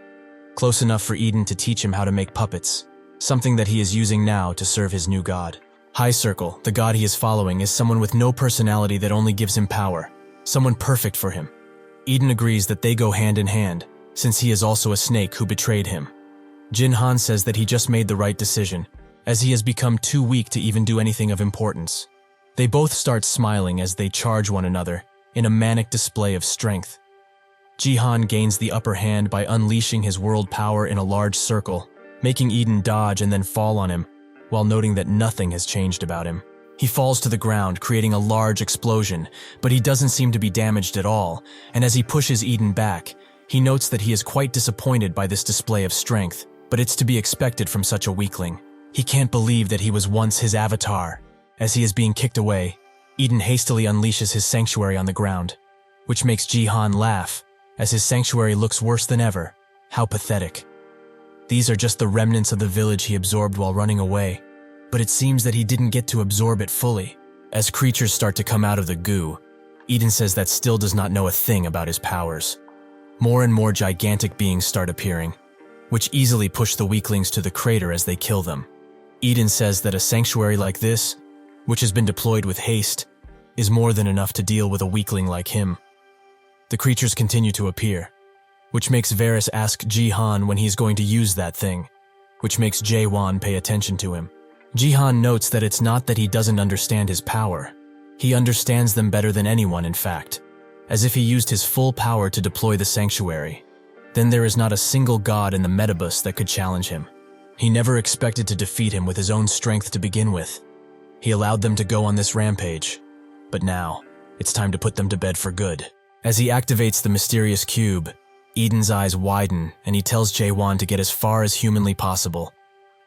Close enough for Eden to teach him how to make puppets, something that he is using now to serve his new god. High Circle, the god he is following, is someone with no personality that only gives him power, someone perfect for him. Eden agrees that they go hand in hand, since he is also a snake who betrayed him. Jaehwan says that he just made the right decision, as he has become too weak to even do anything of importance. They both start smiling as they charge one another, in a manic display of strength. Jaehwan gains the upper hand by unleashing his world power in a large circle, making Eden dodge and then fall on him, while noting that nothing has changed about him. He falls to the ground, creating a large explosion, but he doesn't seem to be damaged at all, and as he pushes Eden back, he notes that he is quite disappointed by this display of strength, but it's to be expected from such a weakling. He can't believe that he was once his avatar. As he is being kicked away, Eden hastily unleashes his sanctuary on the ground, which makes Jaehwan laugh, as his sanctuary looks worse than ever. How pathetic. These are just the remnants of the village he absorbed while running away, but it seems that he didn't get to absorb it fully. As creatures start to come out of the goo, Eden says that still does not know a thing about his powers. More and more gigantic beings start appearing, which easily push the weaklings to the crater as they kill them. Eden says that a sanctuary like this, which has been deployed with haste, is more than enough to deal with a weakling like him. The creatures continue to appear, which makes Varys ask Jaehwan when he's going to use that thing, which makes Jaehwan pay attention to him. Jaehwan notes that it's not that he doesn't understand his power. He understands them better than anyone, in fact, as if he used his full power to deploy the sanctuary. Then there is not a single god in the Metabus that could challenge him. He never expected to defeat him with his own strength to begin with. He allowed them to go on this rampage, but now, it's time to put them to bed for good. As he activates the mysterious cube, Eden's eyes widen and he tells Jaehwan to get as far as humanly possible.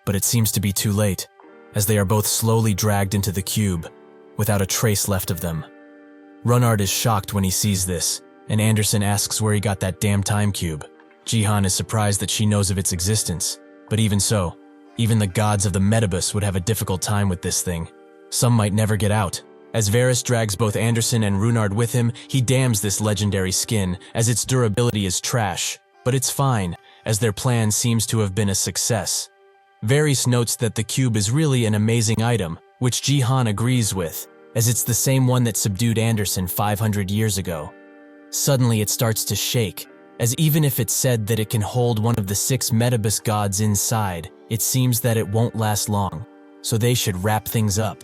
But it seems to be too late, as they are both slowly dragged into the cube, without a trace left of them. Runnard is shocked when he sees this, and Anderson asks where he got that damn time cube. Jaehwan is surprised that she knows of its existence, but even so, even the gods of the Metabus would have a difficult time with this thing. Some might never get out. As Varys drags both Anderson and Runnard with him, he damns this legendary skin, as its durability is trash, but it's fine, as their plan seems to have been a success. Varys notes that the cube is really an amazing item, which Jaehwan agrees with, as it's the same one that subdued Anderson 500 years ago. Suddenly it starts to shake, as even if it's said that it can hold one of the 6 Metabus gods inside, it seems that it won't last long, so they should wrap things up.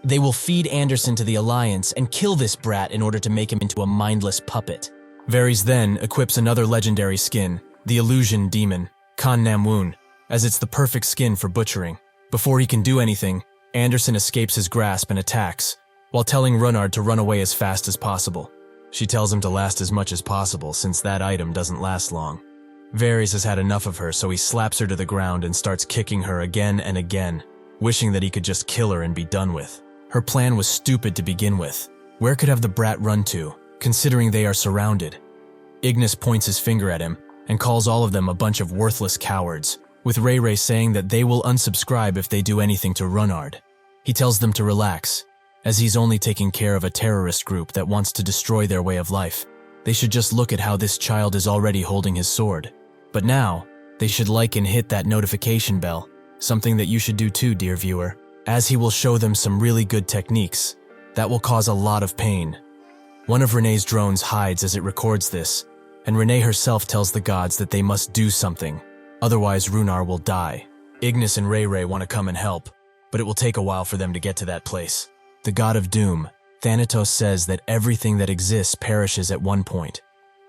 They will feed Anderson to the Alliance and kill this brat in order to make him into a mindless puppet. Varys then equips another legendary skin, the Illusion Demon, Khan Namwoon, as it's the perfect skin for butchering. Before he can do anything, Anderson escapes his grasp and attacks, while telling Runnard to run away as fast as possible. She tells him to last as much as possible since that item doesn't last long. Varys has had enough of her, so he slaps her to the ground and starts kicking her again and again, wishing that he could just kill her and be done with. Her plan was stupid to begin with. Where could have the brat run to, considering they are surrounded? Ignis points his finger at him and calls all of them a bunch of worthless cowards, with Ray saying that they will unsubscribe if they do anything to Runnard. He tells them to relax, as he's only taking care of a terrorist group that wants to destroy their way of life. They should just look at how this child is already holding his sword. But now, they should like and hit that notification bell, something that you should do too, dear viewer, as he will show them some really good techniques that will cause a lot of pain. One of Renee's drones hides as it records this, and Renee herself tells the gods that they must do something, otherwise Runar will die. Ignis and Ray want to come and help, but it will take a while for them to get to that place. The god of doom, Thanatos, says that everything that exists perishes at one point.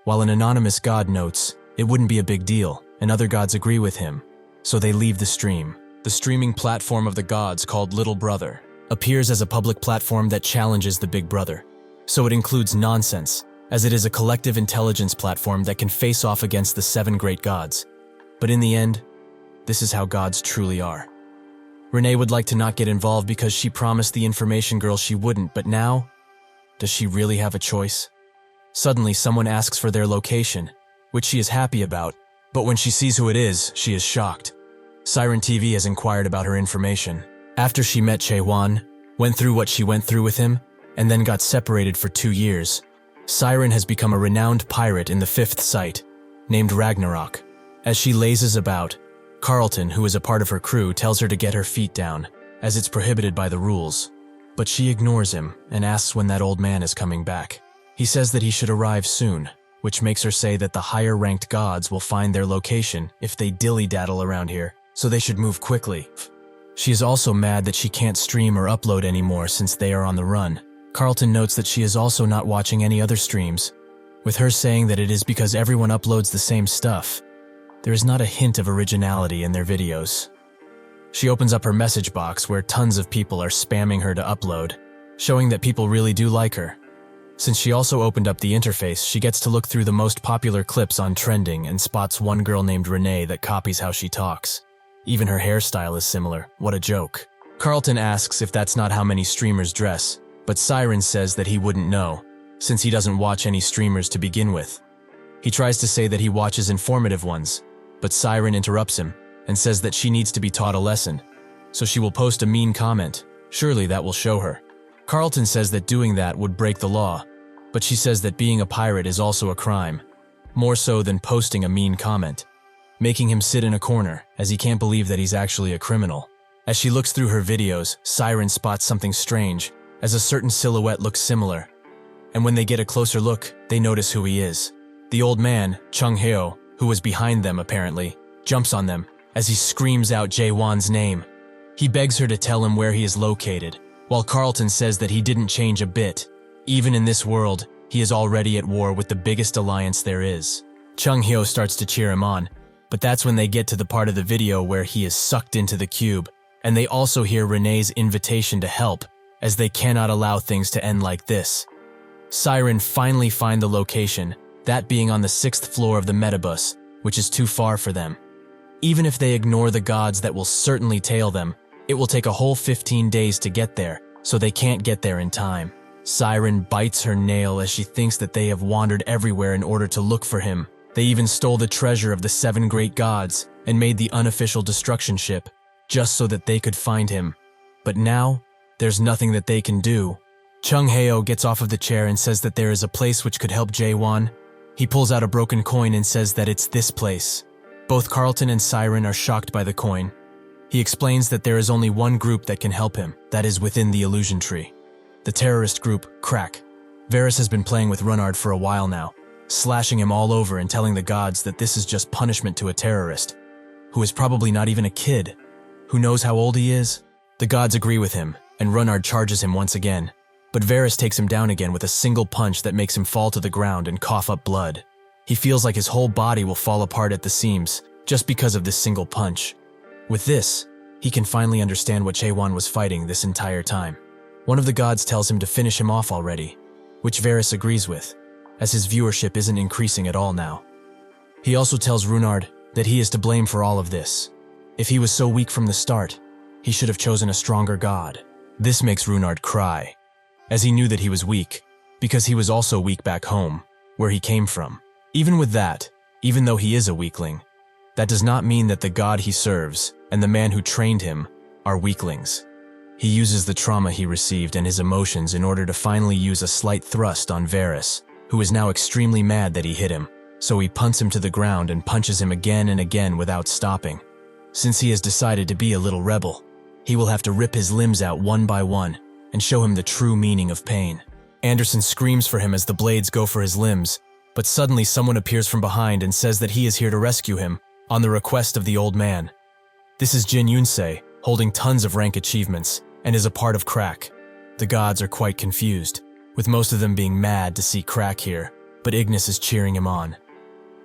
While an anonymous god notes, it wouldn't be a big deal, and other gods agree with him, so they leave the stream. The streaming platform of the gods, called Little Brother, appears as a public platform that challenges the Big Brother. So it includes nonsense, as it is a collective intelligence platform that can face off against the 7 great gods. But in the end, this is how gods truly are. Renee would like to not get involved because she promised the information girl she wouldn't, but now, does she really have a choice? Suddenly, someone asks for their location, which she is happy about, but when she sees who it is, she is shocked. Siren TV has inquired about her information. After she met Jaehwan, went through what she went through with him, and then got separated for 2 years, Siren has become a renowned pirate in the 5th site, named Ragnarok. As she lazes about, Carlton, who is a part of her crew, tells her to get her feet down, as it's prohibited by the rules. But she ignores him and asks when that old man is coming back. He says that he should arrive soon, which makes her say that the higher-ranked gods will find their location if they dilly-daddle around here, so they should move quickly. She is also mad that she can't stream or upload anymore since they are on the run. Carlton notes that she is also not watching any other streams, with her saying that it is because everyone uploads the same stuff. There is not a hint of originality in their videos. She opens up her message box where tons of people are spamming her to upload, showing that people really do like her. Since she also opened up the interface, she gets to look through the most popular clips on trending and spots one girl named Renee that copies how she talks. Even her hairstyle is similar. What a joke. Carlton asks if that's not how many streamers dress, but Siren says that he wouldn't know, since he doesn't watch any streamers to begin with. He tries to say that he watches informative ones, but Siren interrupts him and says that she needs to be taught a lesson, so she will post a mean comment. Surely that will show her. Carlton says that doing that would break the law, but she says that being a pirate is also a crime, more so than posting a mean comment, making him sit in a corner as he can't believe that he's actually a criminal. As she looks through her videos, Siren spots something strange, as a certain silhouette looks similar, and when they get a closer look, they notice who he is. The old man, Chung Heo, who was behind them apparently, jumps on them as he screams out Jaehwan's name. He begs her to tell him where he is located, while Carlton says that he didn't change a bit. Even in this world, he is already at war with the biggest alliance there is. Chung Heo starts to cheer him on, but that's when they get to the part of the video where he is sucked into the cube, and they also hear Renee's invitation to help, as they cannot allow things to end like this. Siren finally find the location, that being on the 6th floor of the metabus, which is too far for them. Even if they ignore the gods that will certainly tail them, it will take a whole 15 days to get there, so they can't get there in time. Siren bites her nail as she thinks that they have wandered everywhere in order to look for him. They even stole the treasure of the 7 great gods and made the unofficial destruction ship, just so that they could find him. But now, there's nothing that they can do. Chung Heo gets off of the chair and says that there is a place which could help Jaehwan. He pulls out a broken coin and says that it's this place. Both Carlton and Siren are shocked by the coin. He explains that there is only one group that can help him, that is within the illusion tree. The terrorist group, Crack. Varys has been playing with Runard for a while now, slashing him all over and telling the gods that this is just punishment to a terrorist, who is probably not even a kid. Who knows how old he is? The gods agree with him, and Runard charges him once again, but Varys takes him down again with a single punch that makes him fall to the ground and cough up blood. He feels like his whole body will fall apart at the seams, just because of this single punch. With this, he can finally understand what Jaehwan was fighting this entire time. One of the gods tells him to finish him off already, which Varys agrees with, as his viewership isn't increasing at all now. He also tells Runard that he is to blame for all of this. If he was so weak from the start, he should have chosen a stronger god. This makes Runard cry, as he knew that he was weak, because he was also weak back home, where he came from. Even with that, even though he is a weakling, that does not mean that the god he serves and the man who trained him are weaklings. He uses the trauma he received and his emotions in order to finally use a slight thrust on Varys, who is now extremely mad that he hit him, so he punts him to the ground and punches him again and again without stopping. Since he has decided to be a little rebel, he will have to rip his limbs out one by one and show him the true meaning of pain. Anderson screams for him as the blades go for his limbs, but suddenly someone appears from behind and says that he is here to rescue him, on the request of the old man. This is Jin Yunsei, holding tons of rank achievements, and is a part of Crack. The gods are quite confused, with most of them being mad to see Crack here, but Ignis is cheering him on.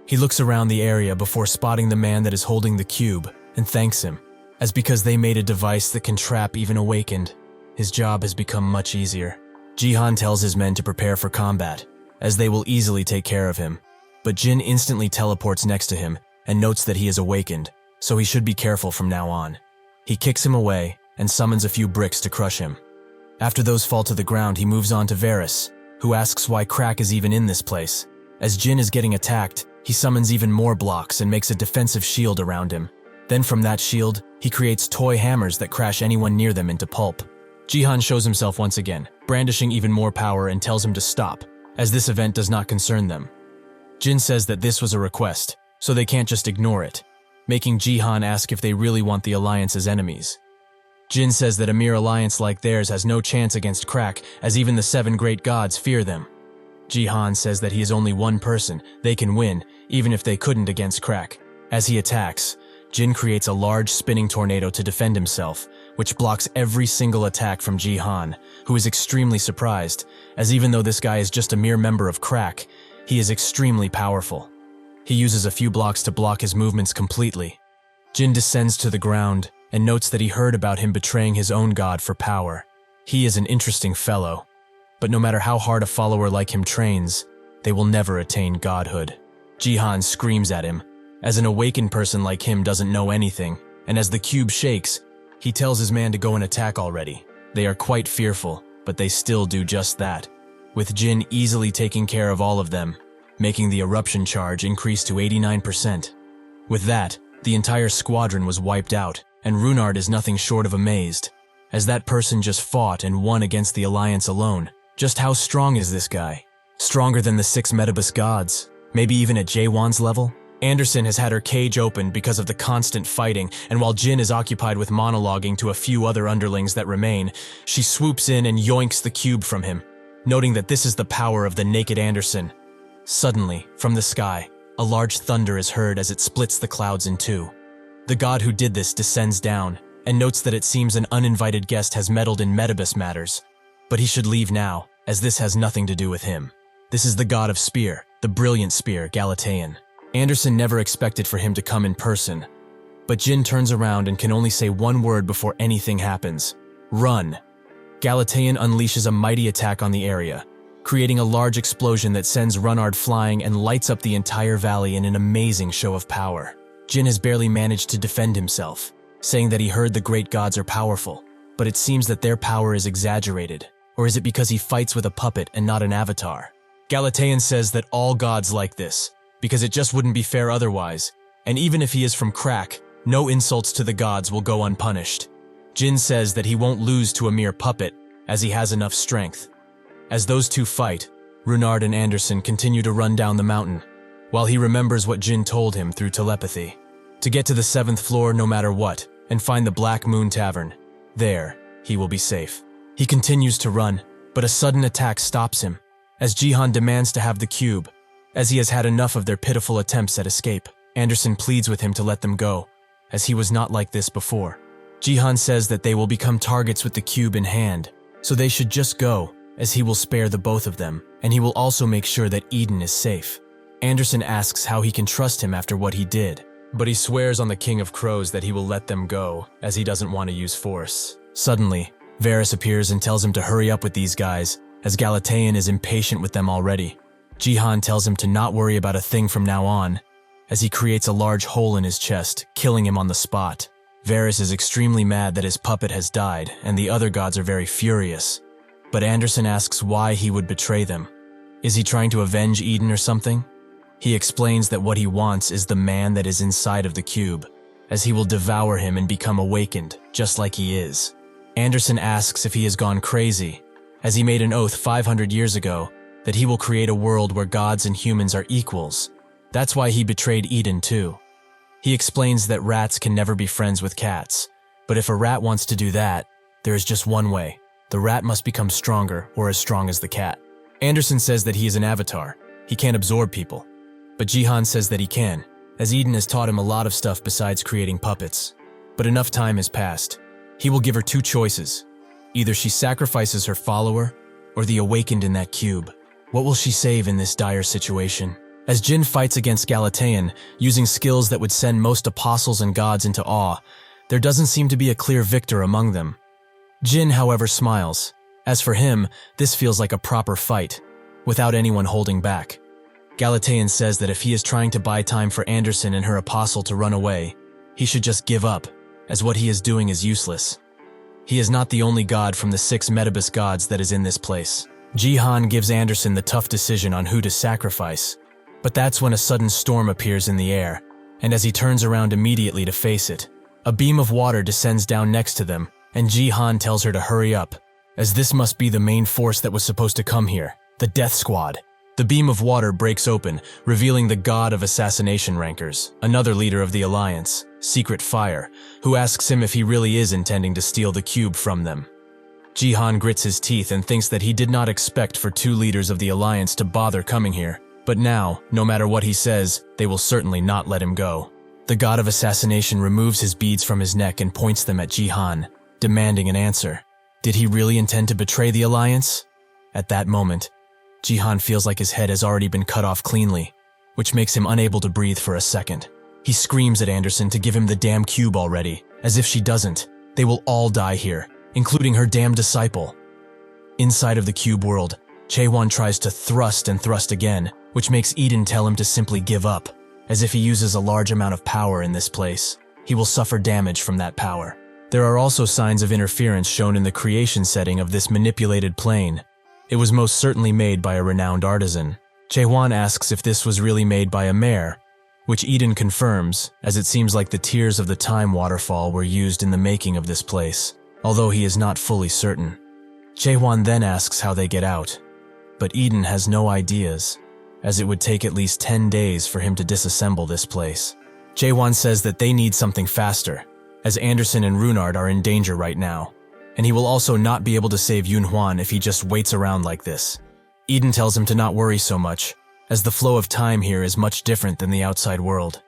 He looks around the area before spotting the man that is holding the cube, and thanks him, as because they made a device that can trap even awakened, his job has become much easier. Jaehwan tells his men to prepare for combat, as they will easily take care of him, but Jin instantly teleports next to him and notes that he is awakened, so he should be careful from now on. He kicks him away and summons a few bricks to crush him. After those fall to the ground, he moves on to Varys, who asks why Crack is even in this place. As Jin is getting attacked, he summons even more blocks and makes a defensive shield around him. Then from that shield, he creates toy hammers that crash anyone near them into pulp. Jaehwan shows himself once again, brandishing even more power and tells him to stop, as this event does not concern them. Jin says that this was a request, so they can't just ignore it, making Jaehwan ask if they really want the Alliance's enemies. Jin says that a mere alliance like theirs has no chance against Crack, as even the 7 great gods fear them. Jaehwan says that he is only one person, they can win, even if they couldn't against Crack. As he attacks, Jin creates a large spinning tornado to defend himself, which blocks every single attack from Jaehwan, who is extremely surprised, as even though this guy is just a mere member of Crack, he is extremely powerful. He uses a few blocks to block his movements completely. Jin descends to the ground and notes that he heard about him betraying his own god for power. He is an interesting fellow, but no matter how hard a follower like him trains, they will never attain godhood. Jaehwan screams at him, as an awakened person like him doesn't know anything, and as the cube shakes, he tells his man to go and attack already. They are quite fearful, but they still do just that, with Jin easily taking care of all of them, making the eruption charge increase to 89%. With that, the entire squadron was wiped out, and Runard is nothing short of amazed, as that person just fought and won against the Alliance alone. Just how strong is this guy? Stronger than the 6 Metabus gods? Maybe even at Jaehwan's level? Anderson has had her cage open because of the constant fighting, and while Jin is occupied with monologuing to a few other underlings that remain, she swoops in and yoinks the cube from him, noting that this is the power of the naked Anderson. Suddenly, from the sky, a large thunder is heard as it splits the clouds in two. The god who did this descends down, and notes that it seems an uninvited guest has meddled in Metabus matters, but he should leave now, as this has nothing to do with him. This is the god of spear, the brilliant spear, Galatean. Anderson never expected for him to come in person, but Jin turns around and can only say one word before anything happens. Run! Galatean unleashes a mighty attack on the area, creating a large explosion that sends Runard flying and lights up the entire valley in an amazing show of power. Jin has barely managed to defend himself, saying that he heard the great gods are powerful, but it seems that their power is exaggerated, or is it because he fights with a puppet and not an avatar? Galatean says that all gods like this, because it just wouldn't be fair otherwise, and even if he is from Crack, no insults to the gods will go unpunished. Jin says that he won't lose to a mere puppet, as he has enough strength. As those two fight, Runard and Anderson continue to run down the mountain, while he remembers what Jin told him through telepathy. To get to the 7th floor no matter what, and find the Black Moon Tavern. There, he will be safe. He continues to run, but a sudden attack stops him, as Jaehwan demands to have the cube, as he has had enough of their pitiful attempts at escape. Anderson pleads with him to let them go, as he was not like this before. Jaehwan says that they will become targets with the cube in hand, so they should just go, as he will spare the both of them, and he will also make sure that Eden is safe. Anderson asks how he can trust him after what he did, but he swears on the King of Crows that he will let them go, as he doesn't want to use force. Suddenly, Varys appears and tells him to hurry up with these guys, as Galatean is impatient with them already. Jaehwan tells him to not worry about a thing from now on, as he creates a large hole in his chest, killing him on the spot. Varys is extremely mad that his puppet has died, and the other gods are very furious. But Anderson asks why he would betray them. Is he trying to avenge Eden or something? He explains that what he wants is the man that is inside of the cube, as he will devour him and become awakened, just like he is. Anderson asks if he has gone crazy, as he made an oath 500 years ago that he will create a world where gods and humans are equals. That's why he betrayed Eden too. He explains that rats can never be friends with cats, but if a rat wants to do that, there is just one way. The rat must become stronger or as strong as the cat. Anderson says that he is an avatar. He can't absorb people. But Jaehwan says that he can, as Eden has taught him a lot of stuff besides creating puppets. But enough time has passed. He will give her two choices. Either she sacrifices her follower, or the awakened in that cube. What will she save in this dire situation? As Jin fights against Galatean, using skills that would send most apostles and gods into awe, there doesn't seem to be a clear victor among them. Jin, however, smiles. As for him, this feels like a proper fight, without anyone holding back. Galatean says that if he is trying to buy time for Anderson and her apostle to run away, he should just give up, as what he is doing is useless. He is not the only god from the 6 Metabus gods that is in this place. Jaehwan gives Anderson the tough decision on who to sacrifice, but that's when a sudden storm appears in the air, and as he turns around immediately to face it, a beam of water descends down next to them, and Jaehwan tells her to hurry up, as this must be the main force that was supposed to come here, the Death Squad. The beam of water breaks open, revealing the god of assassination rankers, another leader of the Alliance, Secret Fire, who asks him if he really is intending to steal the cube from them. Jaehwan grits his teeth and thinks that he did not expect for two leaders of the Alliance to bother coming here, but now, no matter what he says, they will certainly not let him go. The god of assassination removes his beads from his neck and points them at Jaehwan, demanding an answer. Did he really intend to betray the alliance? At that moment, Jaehwan feels like his head has already been cut off cleanly, which makes him unable to breathe for a second. He screams at Anderson to give him the damn cube already, as if she doesn't, they will all die here, including her damn disciple. Inside of the cube world, Jaehwan tries to thrust and thrust again, which makes Eden tell him to simply give up. As if he uses a large amount of power in this place, he will suffer damage from that power. There are also signs of interference shown in the creation setting of this manipulated plane. It was most certainly made by a renowned artisan. Jaehwan asks if this was really made by a mare, which Eden confirms, as it seems like the tears of the time waterfall were used in the making of this place, although he is not fully certain. Jaehwan then asks how they get out, but Eden has no ideas, as it would take at least 10 days for him to disassemble this place. Jaehwan says that they need something faster, as Anderson and Runard are in danger right now, and he will also not be able to save Yunhwan if he just waits around like this. Eden tells him to not worry so much, as the flow of time here is much different than the outside world.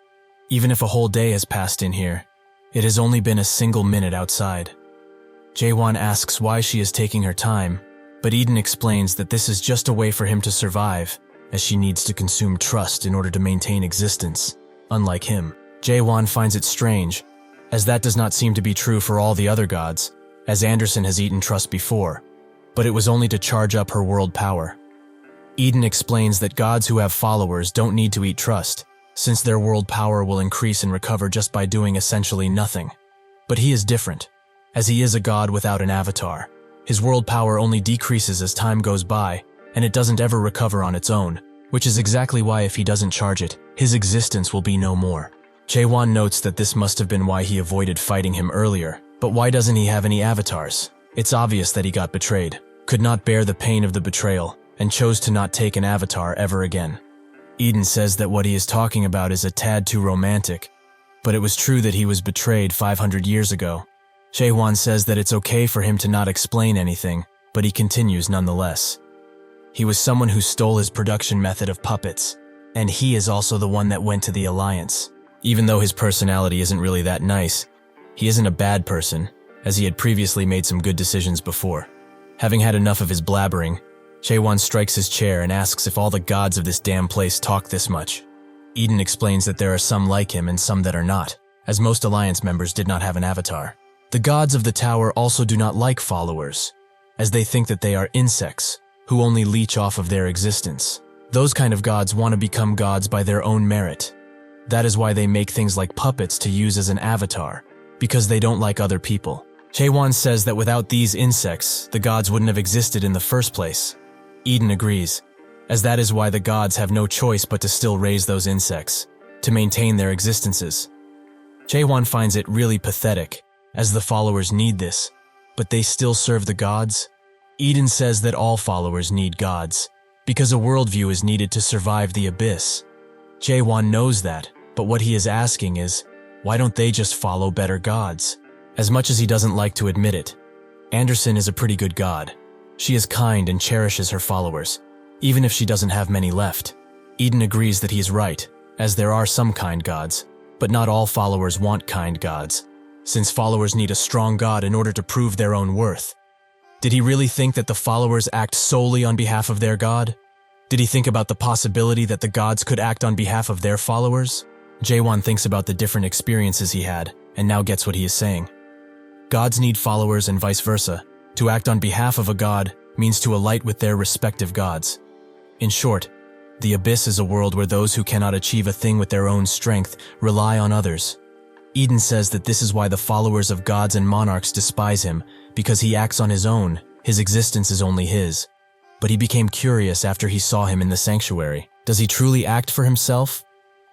Even if a whole day has passed in here, it has only been a single minute outside. Jaehwan asks why she is taking her time, but Eden explains that this is just a way for him to survive, as she needs to consume trust in order to maintain existence, unlike him. Jaehwan finds it strange, as that does not seem to be true for all the other gods, as Anderson has eaten trust before, but it was only to charge up her world power. Eden explains that gods who have followers don't need to eat trust, since their world power will increase and recover just by doing essentially nothing. But he is different, as he is a god without an avatar. His world power only decreases as time goes by, and it doesn't ever recover on its own, which is exactly why if he doesn't charge it, his existence will be no more. Jaehwan notes that this must have been why he avoided fighting him earlier, but why doesn't he have any avatars? It's obvious that he got betrayed, could not bear the pain of the betrayal, and chose to not take an avatar ever again. Eden says that what he is talking about is a tad too romantic, but it was true that he was betrayed 500 years ago. Jaehwan says that it's okay for him to not explain anything, but he continues nonetheless. He was someone who stole his production method of puppets, and he is also the one that went to the Alliance. Even though his personality isn't really that nice, he isn't a bad person, as he had previously made some good decisions before. Having had enough of his blabbering, Jaehwan strikes his chair and asks if all the gods of this damn place talk this much. Eden explains that there are some like him and some that are not, as most Alliance members did not have an avatar. The gods of the tower also do not like followers, as they think that they are insects, who only leech off of their existence. Those kind of gods want to become gods by their own merit. That is why they make things like puppets to use as an avatar, because they don't like other people. Jaehwan says that without these insects, the gods wouldn't have existed in the first place. Eden agrees, as that is why the gods have no choice but to still raise those insects, to maintain their existences. Jaehwan finds it really pathetic, as the followers need this, but they still serve the gods. Eden says that all followers need gods, because a worldview is needed to survive the abyss. Jaehwan knows that, but what he is asking is, why don't they just follow better gods? As much as he doesn't like to admit it, Anderson is a pretty good god. She is kind and cherishes her followers, even if she doesn't have many left. Eden agrees that he is right, as there are some kind gods, but not all followers want kind gods, since followers need a strong god in order to prove their own worth. Did he really think that the followers act solely on behalf of their god? Did he think about the possibility that the gods could act on behalf of their followers? Jaehwan thinks about the different experiences he had, and now gets what he is saying. Gods need followers and vice versa. To act on behalf of a god means to ally with their respective gods. In short, the abyss is a world where those who cannot achieve a thing with their own strength rely on others. Eden says that this is why the followers of gods and monarchs despise him, because he acts on his own, his existence is only his. But he became curious after he saw him in the sanctuary. Does he truly act for himself?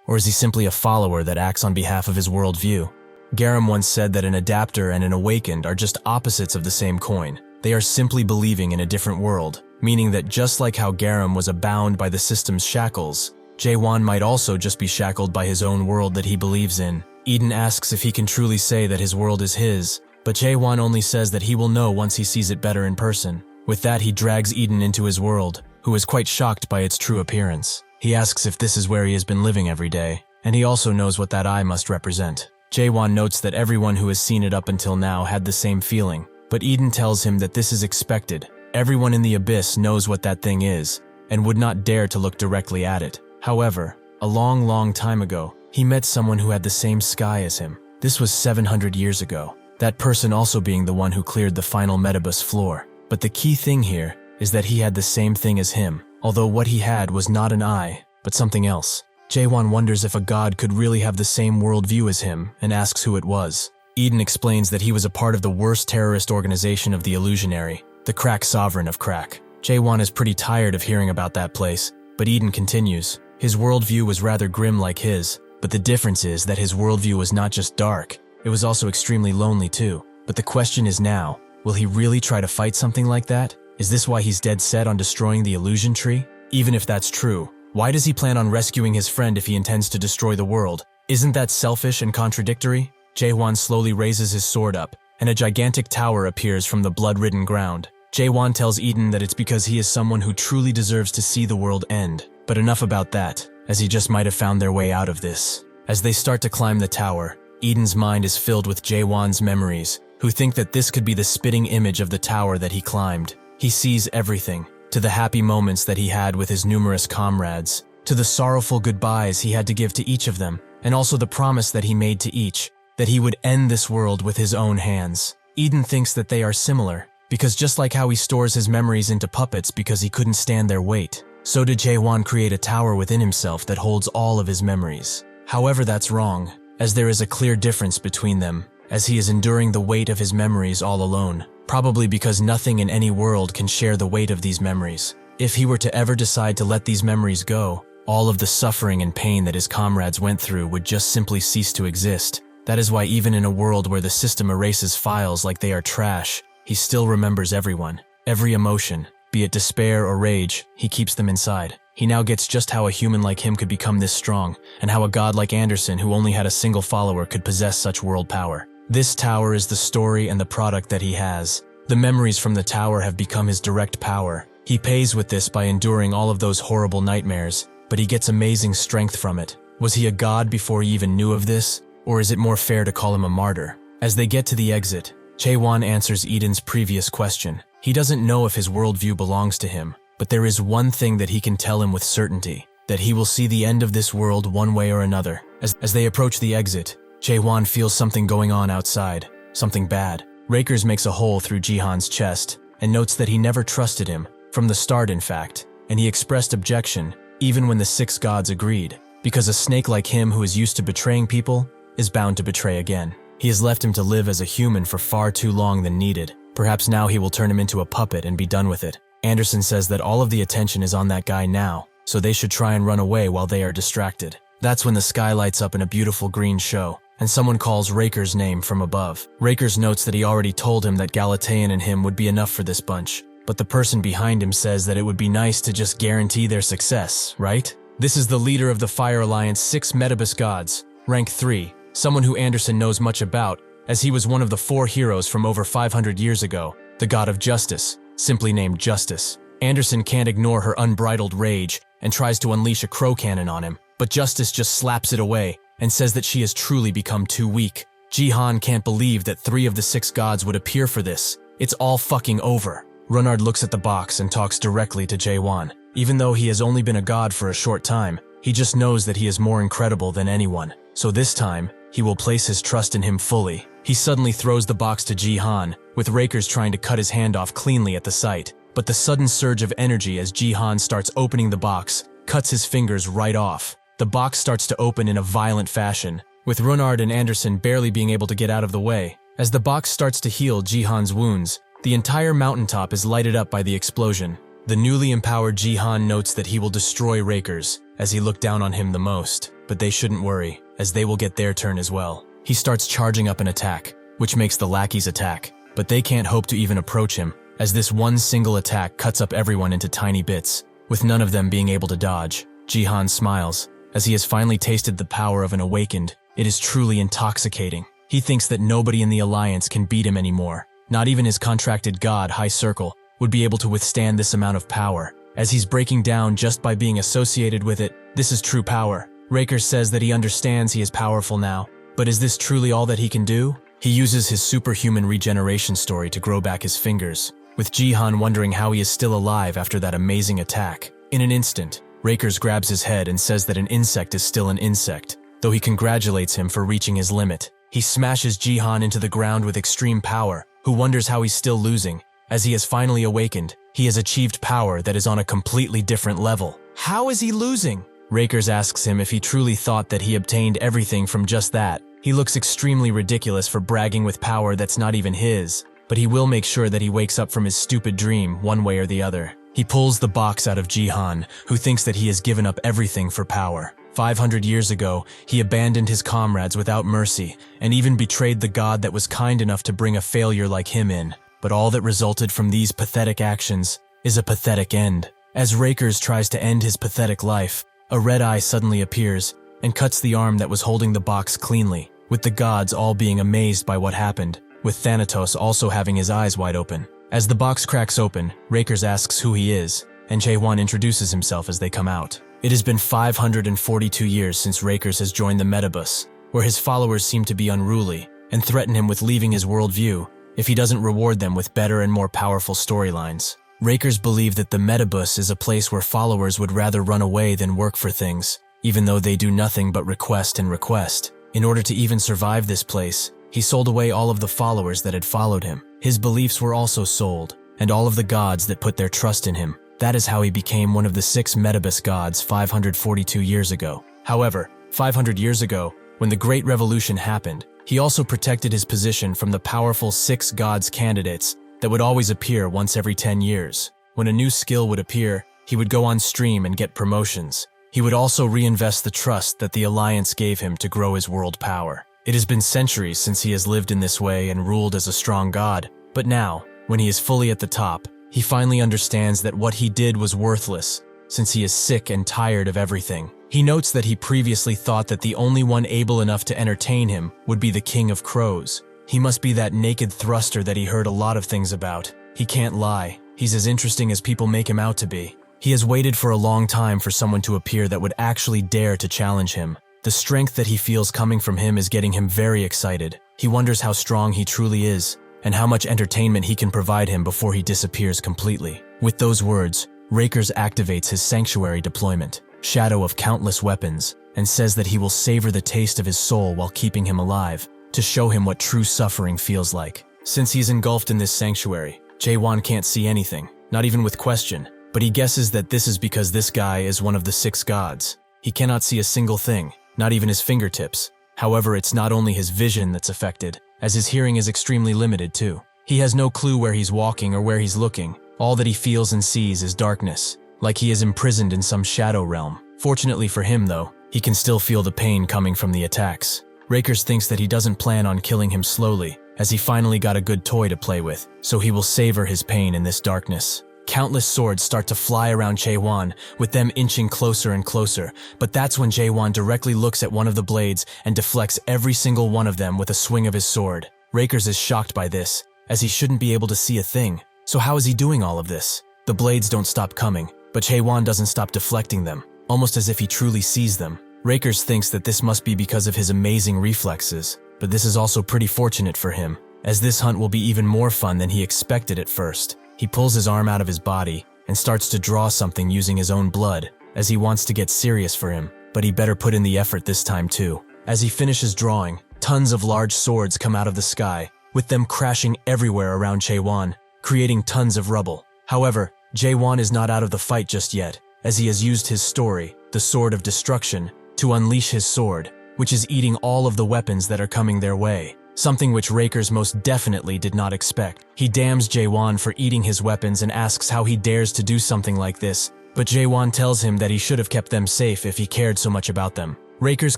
Or is he simply a follower that acts on behalf of his worldview? Garam once said that an adapter and an awakened are just opposites of the same coin. They are simply believing in a different world, meaning that just like how Garam was bound by the system's shackles, Jaehwan might also just be shackled by his own world that he believes in. Eden asks if he can truly say that his world is his, but Jaehwan only says that he will know once he sees it better in person. With that, he drags Eden into his world, who is quite shocked by its true appearance. He asks if this is where he has been living every day, and he also knows what that eye must represent. Jaehwan notes that everyone who has seen it up until now had the same feeling, but Eden tells him that this is expected. Everyone in the abyss knows what that thing is, and would not dare to look directly at it. However, a long time ago, he met someone who had the same sky as him. This was 700 years ago, that person also being the one who cleared the final metabus floor. But the key thing here is that he had the same thing as him, although what he had was not an eye, but something else. Jaehwan wonders if a god could really have the same worldview as him and asks who it was. Eden explains that he was a part of the worst terrorist organization of the Illusionary, the Crack Sovereign of Crack. Jaehwan is pretty tired of hearing about that place, but Eden continues. His worldview was rather grim like his, but the difference is that his worldview was not just dark, it was also extremely lonely too. But the question is now, will he really try to fight something like that? Is this why he's dead set on destroying the illusion tree? Even if that's true, why does he plan on rescuing his friend if he intends to destroy the world? Isn't that selfish and contradictory? Jaehwan slowly raises his sword up, and a gigantic tower appears from the blood-ridden ground. Jaehwan tells Eden that it's because he is someone who truly deserves to see the world end. But enough about that, as he just might have found their way out of this. As they start to climb the tower, Eden's mind is filled with Jaehwan's memories, who think that this could be the spitting image of the tower that he climbed. He sees everything, to the happy moments that he had with his numerous comrades, to the sorrowful goodbyes he had to give to each of them, and also the promise that he made to each, that he would end this world with his own hands. Eden thinks that they are similar, because just like how he stores his memories into puppets because he couldn't stand their weight, so did Jaehwan create a tower within himself that holds all of his memories. However, that's wrong, as there is a clear difference between them, as he is enduring the weight of his memories all alone, probably because nothing in any world can share the weight of these memories. If he were to ever decide to let these memories go, all of the suffering and pain that his comrades went through would just simply cease to exist. That is why even in a world where the system erases files like they are trash, he still remembers everyone. Every emotion, be it despair or rage, he keeps them inside. He now gets just how a human like him could become this strong, and how a god like Anderson who only had a single follower could possess such world power. This tower is the story and the product that he has. The memories from the tower have become his direct power. He pays with this by enduring all of those horrible nightmares, but he gets amazing strength from it. Was he a god before he even knew of this? Or is it more fair to call him a martyr? As they get to the exit, Jaehwan answers Eden's previous question. He doesn't know if his worldview belongs to him, but there is one thing that he can tell him with certainty, that he will see the end of this world one way or another. As they approach the exit, Jaehwan feels something going on outside, something bad. Rakers makes a hole through Jaehwan's chest, and notes that he never trusted him, from the start in fact, and he expressed objection, even when the 6 gods agreed, because a snake like him who is used to betraying people is bound to betray again. He has left him to live as a human for far too long than needed. Perhaps now he will turn him into a puppet and be done with it. Anderson says that all of the attention is on that guy now, so they should try and run away while they are distracted. That's when the sky lights up in a beautiful green show, and someone calls Raker's name from above. Rakers notes that he already told him that Galatean and him would be enough for this bunch, but the person behind him says that it would be nice to just guarantee their success, right? This is the leader of the Fire Alliance 6 Metabus gods, rank 3, someone who Anderson knows much about, as he was one of the 4 heroes from over 500 years ago, the god of justice, simply named Justice. Anderson can't ignore her unbridled rage and tries to unleash a crow cannon on him, but Justice just slaps it away and says that she has truly become too weak. Jaehwan can't believe that 3 of the 6 gods would appear for this. It's all fucking over. Runard looks at the box and talks directly to Jaehwan. Even though he has only been a god for a short time, he just knows that he is more incredible than anyone. So this time, he will place his trust in him fully. He suddenly throws the box to Jaehwan, with Rakers trying to cut his hand off cleanly at the sight. But the sudden surge of energy as Jaehwan starts opening the box cuts his fingers right off. The box starts to open in a violent fashion, with Runard and Anderson barely being able to get out of the way. As the box starts to heal Jaehwan's wounds, the entire mountaintop is lighted up by the explosion. The newly empowered Jaehwan notes that he will destroy Rakers, as he looked down on him the most, but they shouldn't worry, as they will get their turn as well. He starts charging up an attack, which makes the lackeys attack, but they can't hope to even approach him, as this one single attack cuts up everyone into tiny bits, with none of them being able to dodge. Jaehwan smiles, as he has finally tasted the power of an awakened. It is truly intoxicating. He thinks that nobody in the Alliance can beat him anymore. Not even his contracted god, High Circle, would be able to withstand this amount of power. As he's breaking down just by being associated with it, this is true power. Raker says that he understands he is powerful now, But is this truly all that he can do? He uses his superhuman regeneration story to grow back his fingers, with Jaehwan wondering how he is still alive after that amazing attack. In an instant, Rakers grabs his head and says that an insect is still an insect, though he congratulates him for reaching his limit. He smashes Jaehwan into the ground with extreme power, who wonders how he's still losing. As he has finally awakened, he has achieved power that is on a completely different level. How is he losing? Rakers asks him if he truly thought that he obtained everything from just that. He looks extremely ridiculous for bragging with power that's not even his, but he will make sure that he wakes up from his stupid dream one way or the other. He pulls the box out of Jaehwan, who thinks that he has given up everything for power. 500 years ago, he abandoned his comrades without mercy, and even betrayed the god that was kind enough to bring a failure like him in. But all that resulted from these pathetic actions is a pathetic end. As Rakers tries to end his pathetic life, a red eye suddenly appears and cuts the arm that was holding the box cleanly, with the gods all being amazed by what happened, with Thanatos also having his eyes wide open. As the box cracks open, Rakers asks who he is, and Jaehwan introduces himself as they come out. It has been 542 years since Rakers has joined the Metabus, where his followers seem to be unruly and threaten him with leaving his worldview if he doesn't reward them with better and more powerful storylines. Rakers believe that the Metabus is a place where followers would rather run away than work for things, even though they do nothing but request and request. In order to even survive this place, he sold away all of the followers that had followed him. His beliefs were also sold, and all of the gods that put their trust in him. That is how he became one of the 6 Metabus gods 542 years ago. However, 500 years ago, when the Great Revolution happened, he also protected his position from the powerful 6 gods candidates that would always appear once every 10 years. When a new skill would appear, he would go on stream and get promotions. He would also reinvest the trust that the Alliance gave him to grow his world power. It has been centuries since he has lived in this way and ruled as a strong god, but now, when he is fully at the top, he finally understands that what he did was worthless, since he is sick and tired of everything. He notes that he previously thought that the only one able enough to entertain him would be the King of Crows. He must be that naked thruster that he heard a lot of things about. He can't lie. He's as interesting as people make him out to be. He has waited for a long time for someone to appear that would actually dare to challenge him. The strength that he feels coming from him is getting him very excited. He wonders how strong he truly is, and how much entertainment he can provide him before he disappears completely. With those words, Rakers activates his sanctuary deployment, shadow of countless weapons, and says that he will savor the taste of his soul while keeping him alive, to show him what true suffering feels like. Since he's engulfed in this sanctuary, Jaehwan can't see anything, not even with question, but he guesses that this is because this guy is one of the 6 gods. He cannot see a single thing, not even his fingertips. However, it's not only his vision that's affected, as his hearing is extremely limited too. He has no clue where he's walking or where he's looking. All that he feels and sees is darkness, like he is imprisoned in some shadow realm. Fortunately for him though, he can still feel the pain coming from the attacks. Rakers thinks that he doesn't plan on killing him slowly, as he finally got a good toy to play with, so he will savor his pain in this darkness. Countless swords start to fly around Jaehwan, with them inching closer and closer, but that's when Jaehwan directly looks at one of the blades and deflects every single one of them with a swing of his sword. Rakers is shocked by this, as he shouldn't be able to see a thing. So how is he doing all of this? The blades don't stop coming, but Jaehwan doesn't stop deflecting them, almost as if he truly sees them. Rakers thinks that this must be because of his amazing reflexes, but this is also pretty fortunate for him, as this hunt will be even more fun than he expected at first. He pulls his arm out of his body and starts to draw something using his own blood, as he wants to get serious for him, but he better put in the effort this time too. As he finishes drawing, tons of large swords come out of the sky, with them crashing everywhere around Jaehwan, creating tons of rubble. However, Jaehwan is not out of the fight just yet, as he has used his story, the Sword of Destruction, to unleash his sword, which is eating all of the weapons that are coming their way. Something which Rakers most definitely did not expect. He damns Jaehwan for eating his weapons and asks how he dares to do something like this, but Jaehwan tells him that he should have kept them safe if he cared so much about them. Rakers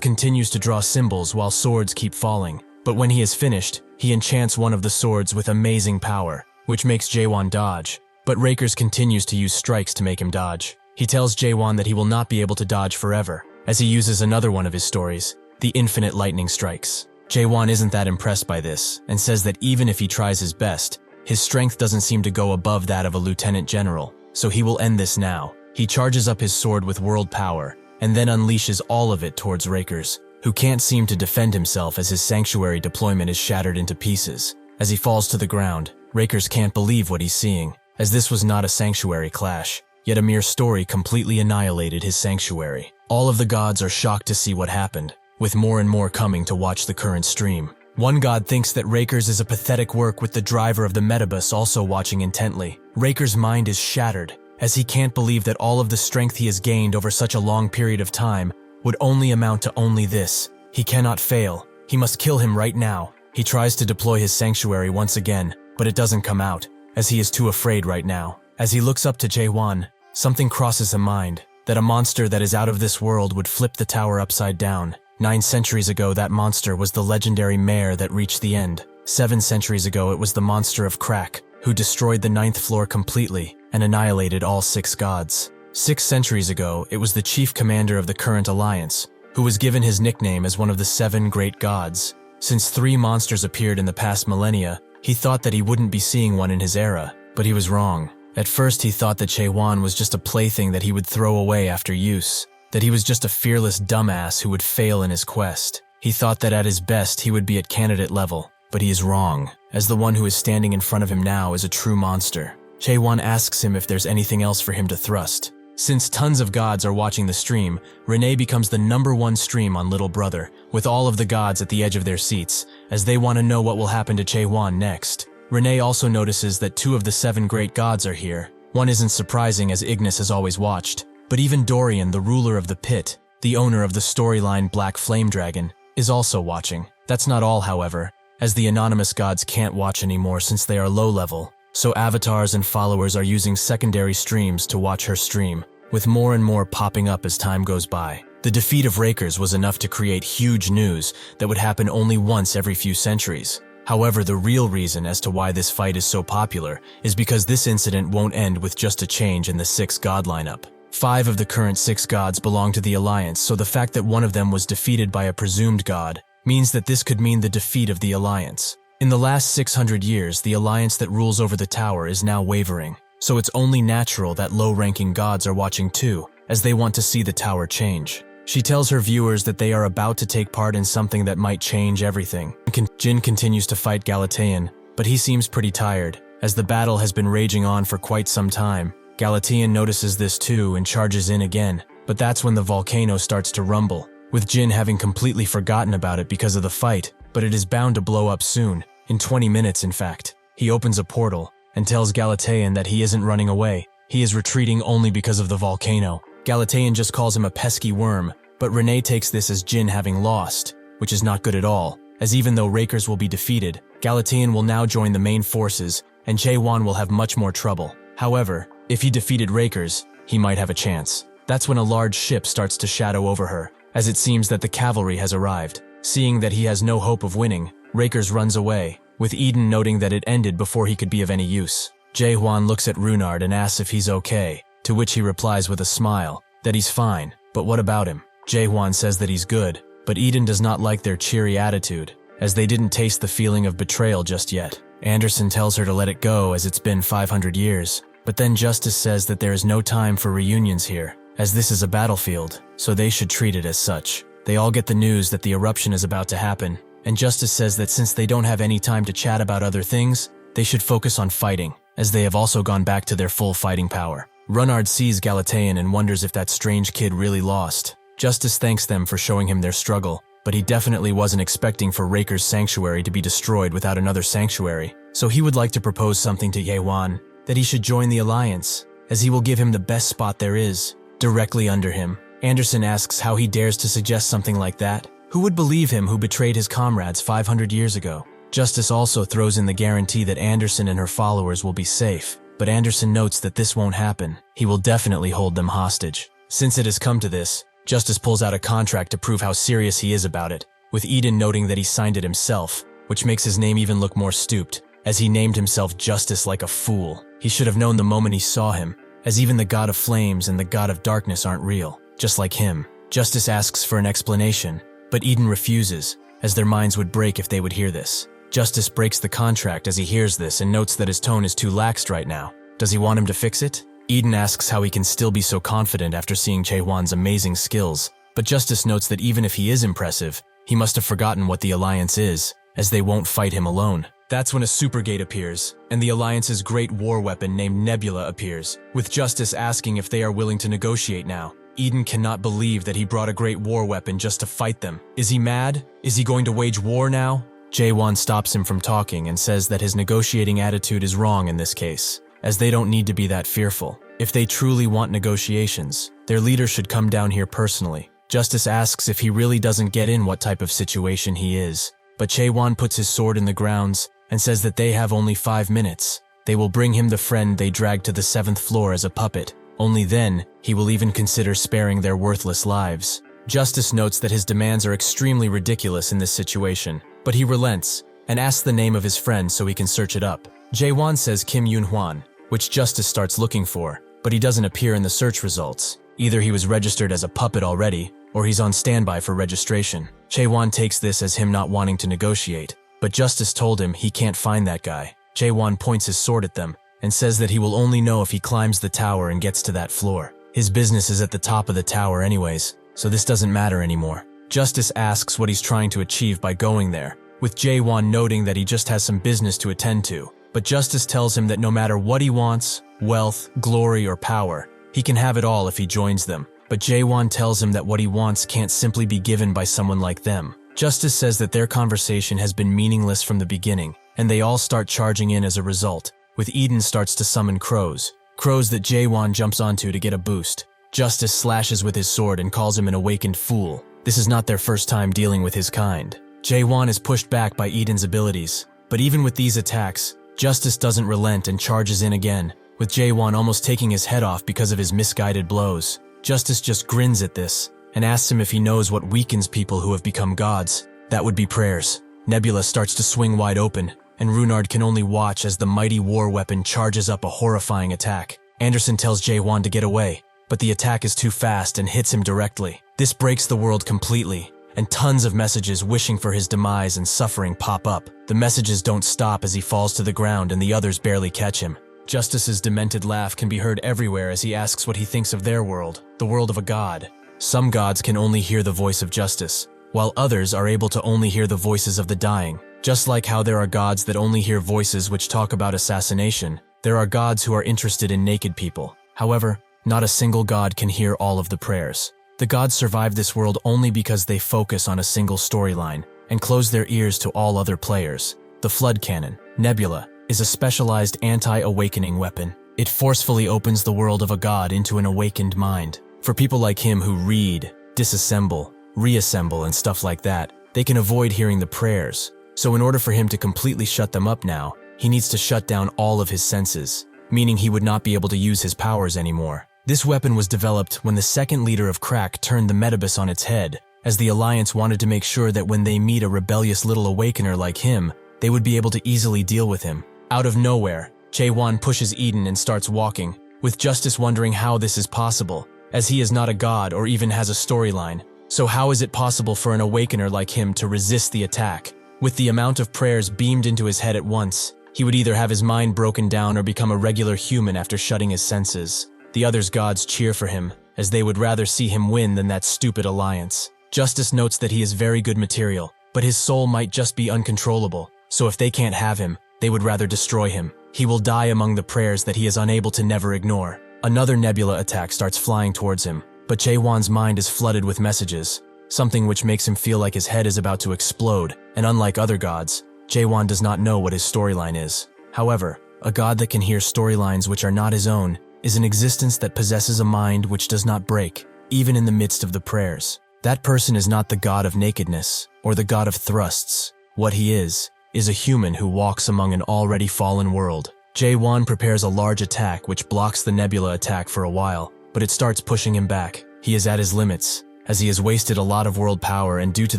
continues to draw symbols while swords keep falling, but when he is finished, he enchants one of the swords with amazing power, which makes Jaehwan dodge, but Rakers continues to use strikes to make him dodge. He tells Jaehwan that he will not be able to dodge forever, as he uses another one of his stories, the infinite lightning strikes. Jaehwan isn't that impressed by this, and says that even if he tries his best, his strength doesn't seem to go above that of a lieutenant general, so he will end this now. He charges up his sword with world power, and then unleashes all of it towards Rakers, who can't seem to defend himself as his sanctuary deployment is shattered into pieces. As he falls to the ground, Rakers can't believe what he's seeing, as this was not a sanctuary clash, yet a mere story completely annihilated his sanctuary. All of the gods are shocked to see what happened, with more and more coming to watch the current stream. One god thinks that Rakers is a pathetic work, with the driver of the metabus also watching intently. Rakers' mind is shattered, as he can't believe that all of the strength he has gained over such a long period of time would only amount to only this. He cannot fail. He must kill him right now. He tries to deploy his sanctuary once again, but it doesn't come out, as he is too afraid right now. As he looks up to Jaehwan, something crosses his mind, that a monster that is out of this world would flip the tower upside down. 9 centuries ago, that monster was the legendary mare that reached the end. 7 centuries ago, it was the monster of Crack, who destroyed the 9th floor completely and annihilated all 6 gods. 6 centuries ago, it was the chief commander of the current alliance, who was given his nickname as one of the 7 great gods. Since 3 monsters appeared in the past millennia, he thought that he wouldn't be seeing one in his era, but he was wrong. At first, he thought that Jaehwan was just a plaything that he would throw away after use, that he was just a fearless dumbass who would fail in his quest. He thought that at his best he would be at candidate level, but he is wrong, as the one who is standing in front of him now is a true monster. Jaehwan asks him if there's anything else for him to thrust. Since tons of gods are watching the stream, Renee becomes the #1 stream on Little Brother, with all of the gods at the edge of their seats, as they want to know what will happen to Jaehwan next. Renee also notices that 2 of the 7 great gods are here. One isn't surprising, as Ignis has always watched, but even Dorian, the ruler of the pit, the owner of the storyline Black Flame Dragon, is also watching. That's not all, however, as the anonymous gods can't watch anymore since they are low level, so avatars and followers are using secondary streams to watch her stream, with more and more popping up as time goes by. The defeat of Rakers was enough to create huge news that would happen only once every few centuries. However, the real reason as to why this fight is so popular is because this incident won't end with just a change in the 6 god lineup. 5 of the current 6 gods belong to the Alliance, so the fact that one of them was defeated by a presumed god means that this could mean the defeat of the Alliance. In the last 600 years, the Alliance that rules over the tower is now wavering, so it's only natural that low-ranking gods are watching too, as they want to see the tower change. She tells her viewers that they are about to take part in something that might change everything. Jin continues to fight Galatean, but he seems pretty tired, as the battle has been raging on for quite some time. Galatean notices this too and charges in again, but that's when the volcano starts to rumble, with Jin having completely forgotten about it because of the fight, but it is bound to blow up soon, in 20 minutes in fact. He opens a portal and tells Galatean that he isn't running away, he is retreating only because of the volcano. Galatean just calls him a pesky worm, but Renee takes this as Jin having lost, which is not good at all, as even though Rakers will be defeated, Galatean will now join the main forces, and Jaehwan will have much more trouble. However, if he defeated Rakers, he might have a chance. That's when a large ship starts to shadow over her, as it seems that the cavalry has arrived. Seeing that he has no hope of winning, Rakers runs away, with Eden noting that it ended before he could be of any use. Jaehwan looks at Runard and asks if he's okay, to which he replies with a smile, that he's fine, but what about him? Jaehwan says that he's good, but Eden does not like their cheery attitude, as they didn't taste the feeling of betrayal just yet. Anderson tells her to let it go as it's been 500 years, but then Justice says that there is no time for reunions here, as this is a battlefield, so they should treat it as such. They all get the news that the eruption is about to happen, and Justice says that since they don't have any time to chat about other things, they should focus on fighting, as they have also gone back to their full fighting power. Runard sees Galatean and wonders if that strange kid really lost. Justice thanks them for showing him their struggle, but he definitely wasn't expecting for Raker's sanctuary to be destroyed without another sanctuary, so he would like to propose something to Jaehwan, that he should join the Alliance, as he will give him the best spot there is, directly under him. Anderson asks how he dares to suggest something like that. Who would believe him who betrayed his comrades 500 years ago? Justice also throws in the guarantee that Anderson and her followers will be safe, but Anderson notes that this won't happen. He will definitely hold them hostage. Since it has come to this, Justice pulls out a contract to prove how serious he is about it, with Eden noting that he signed it himself, which makes his name even look more stooped, as he named himself Justice like a fool. He should have known the moment he saw him, as even the God of Flames and the God of Darkness aren't real, just like him. Justice asks for an explanation, but Eden refuses, as their minds would break if they would hear this. Justice breaks the contract as he hears this and notes that his tone is too laxed right now. Does he want him to fix it? Eden asks how he can still be so confident after seeing Jaehwan's amazing skills, But Justice notes that even if he is impressive, he must have forgotten what the Alliance is, as they won't fight him alone. That's when a supergate appears, and the Alliance's great war weapon named Nebula appears, with Justice asking if they are willing to negotiate now. Eden cannot believe that he brought a great war weapon just to fight them. Is he mad? Is he going to wage war now? Jaehwan stops him from talking and says that his negotiating attitude is wrong in this case, as they don't need to be that fearful. If they truly want negotiations, their leader should come down here personally. Justice asks if he really doesn't get in what type of situation he is, but Jaehwan puts his sword in the grounds and says that they have only 5 minutes. They will bring him the friend they dragged to the 7th floor as a puppet. Only then, he will even consider sparing their worthless lives. Justice notes that his demands are extremely ridiculous in this situation, but he relents and asks the name of his friend so he can search it up. Jaehwan says Kim Yoon-hwan, which Justice starts looking for, but he doesn't appear in the search results. Either he was registered as a puppet already, or he's on standby for registration. Jaehwan takes this as him not wanting to negotiate, but Justice told him he can't find that guy. Jaehwan points his sword at them and says that he will only know if he climbs the tower and gets to that floor. His business is at the top of the tower anyways, so this doesn't matter anymore. Justice asks what he's trying to achieve by going there, with Jaehwan noting that he just has some business to attend to. But Justice tells him that no matter what he wants, wealth, glory, or power, he can have it all if he joins them. But Jaehwan tells him that what he wants can't simply be given by someone like them. Justice says that their conversation has been meaningless from the beginning, and they all start charging in as a result, with Eden starts to summon crows that Jaehwan jumps onto to get a boost. Justice slashes with his sword and calls him an awakened fool. This is not their first time dealing with his kind. Jaehwan is pushed back by Eden's abilities, but even with these attacks, Justice doesn't relent and charges in again, with Jaehwan almost taking his head off because of his misguided blows. Justice just grins at this and asks him if he knows what weakens people who have become gods. That would be prayers. Nebula starts to swing wide open, and Runard can only watch as the mighty war weapon charges up a horrifying attack. Anderson tells Jaehwan to get away, but the attack is too fast and hits him directly. This breaks the world completely, and tons of messages wishing for his demise and suffering pop up. The messages don't stop as he falls to the ground and the others barely catch him. Justice's demented laugh can be heard everywhere as he asks what he thinks of their world, the world of a god. Some gods can only hear the voice of justice, while others are able to only hear the voices of the dying. Just like how there are gods that only hear voices which talk about assassination, there are gods who are interested in naked people. However, not a single god can hear all of the prayers. The gods survive this world only because they focus on a single storyline and close their ears to all other players. The Flood Cannon, Nebula, is a specialized anti-awakening weapon. It forcefully opens the world of a god into an awakened mind. For people like him who read, disassemble, reassemble, and stuff like that, they can avoid hearing the prayers. So in order for him to completely shut them up now, he needs to shut down all of his senses, meaning he would not be able to use his powers anymore. This weapon was developed when the second leader of Crack turned the Metabus on its head, as the Alliance wanted to make sure that when they meet a rebellious little awakener like him, they would be able to easily deal with him. Out of nowhere, Jaehwan pushes Eden and starts walking, with Justice wondering how this is possible, as he is not a god or even has a storyline. So how is it possible for an awakener like him to resist the attack? With the amount of prayers beamed into his head at once, he would either have his mind broken down or become a regular human after shutting his senses. The others' gods cheer for him, as they would rather see him win than that stupid alliance. Justice notes that he is very good material, but his soul might just be uncontrollable, so if they can't have him, they would rather destroy him. He will die among the prayers that he is unable to never ignore. Another Nebula attack starts flying towards him, but Jaehwan's mind is flooded with messages, something which makes him feel like his head is about to explode, and unlike other gods, Jaehwan does not know what his storyline is. However, a god that can hear storylines which are not his own is an existence that possesses a mind which does not break, even in the midst of the prayers. That person is not the god of nakedness, or the god of thrusts. What he is a human who walks among an already fallen world. Jaehwan prepares a large attack which blocks the Nebula attack for a while, but it starts pushing him back. He is at his limits, as he has wasted a lot of world power, and due to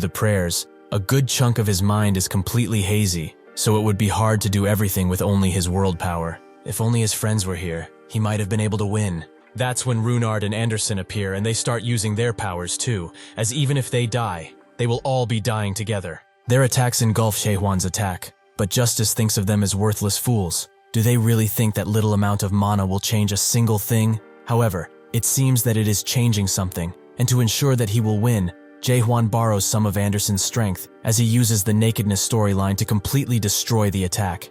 the prayers, a good chunk of his mind is completely hazy, so it would be hard to do everything with only his world power. If only his friends were here, he might have been able to win. That's when Runard and Anderson appear, and they start using their powers too, as even if they die, they will all be dying together. Their attacks engulf Jaehwan's attack, but Justice thinks of them as worthless fools. Do they really think that little amount of mana will change a single thing? However, it seems that it is changing something, and to ensure that he will win, Jaehwan borrows some of Anderson's strength as he uses the nakedness storyline to completely destroy the attack.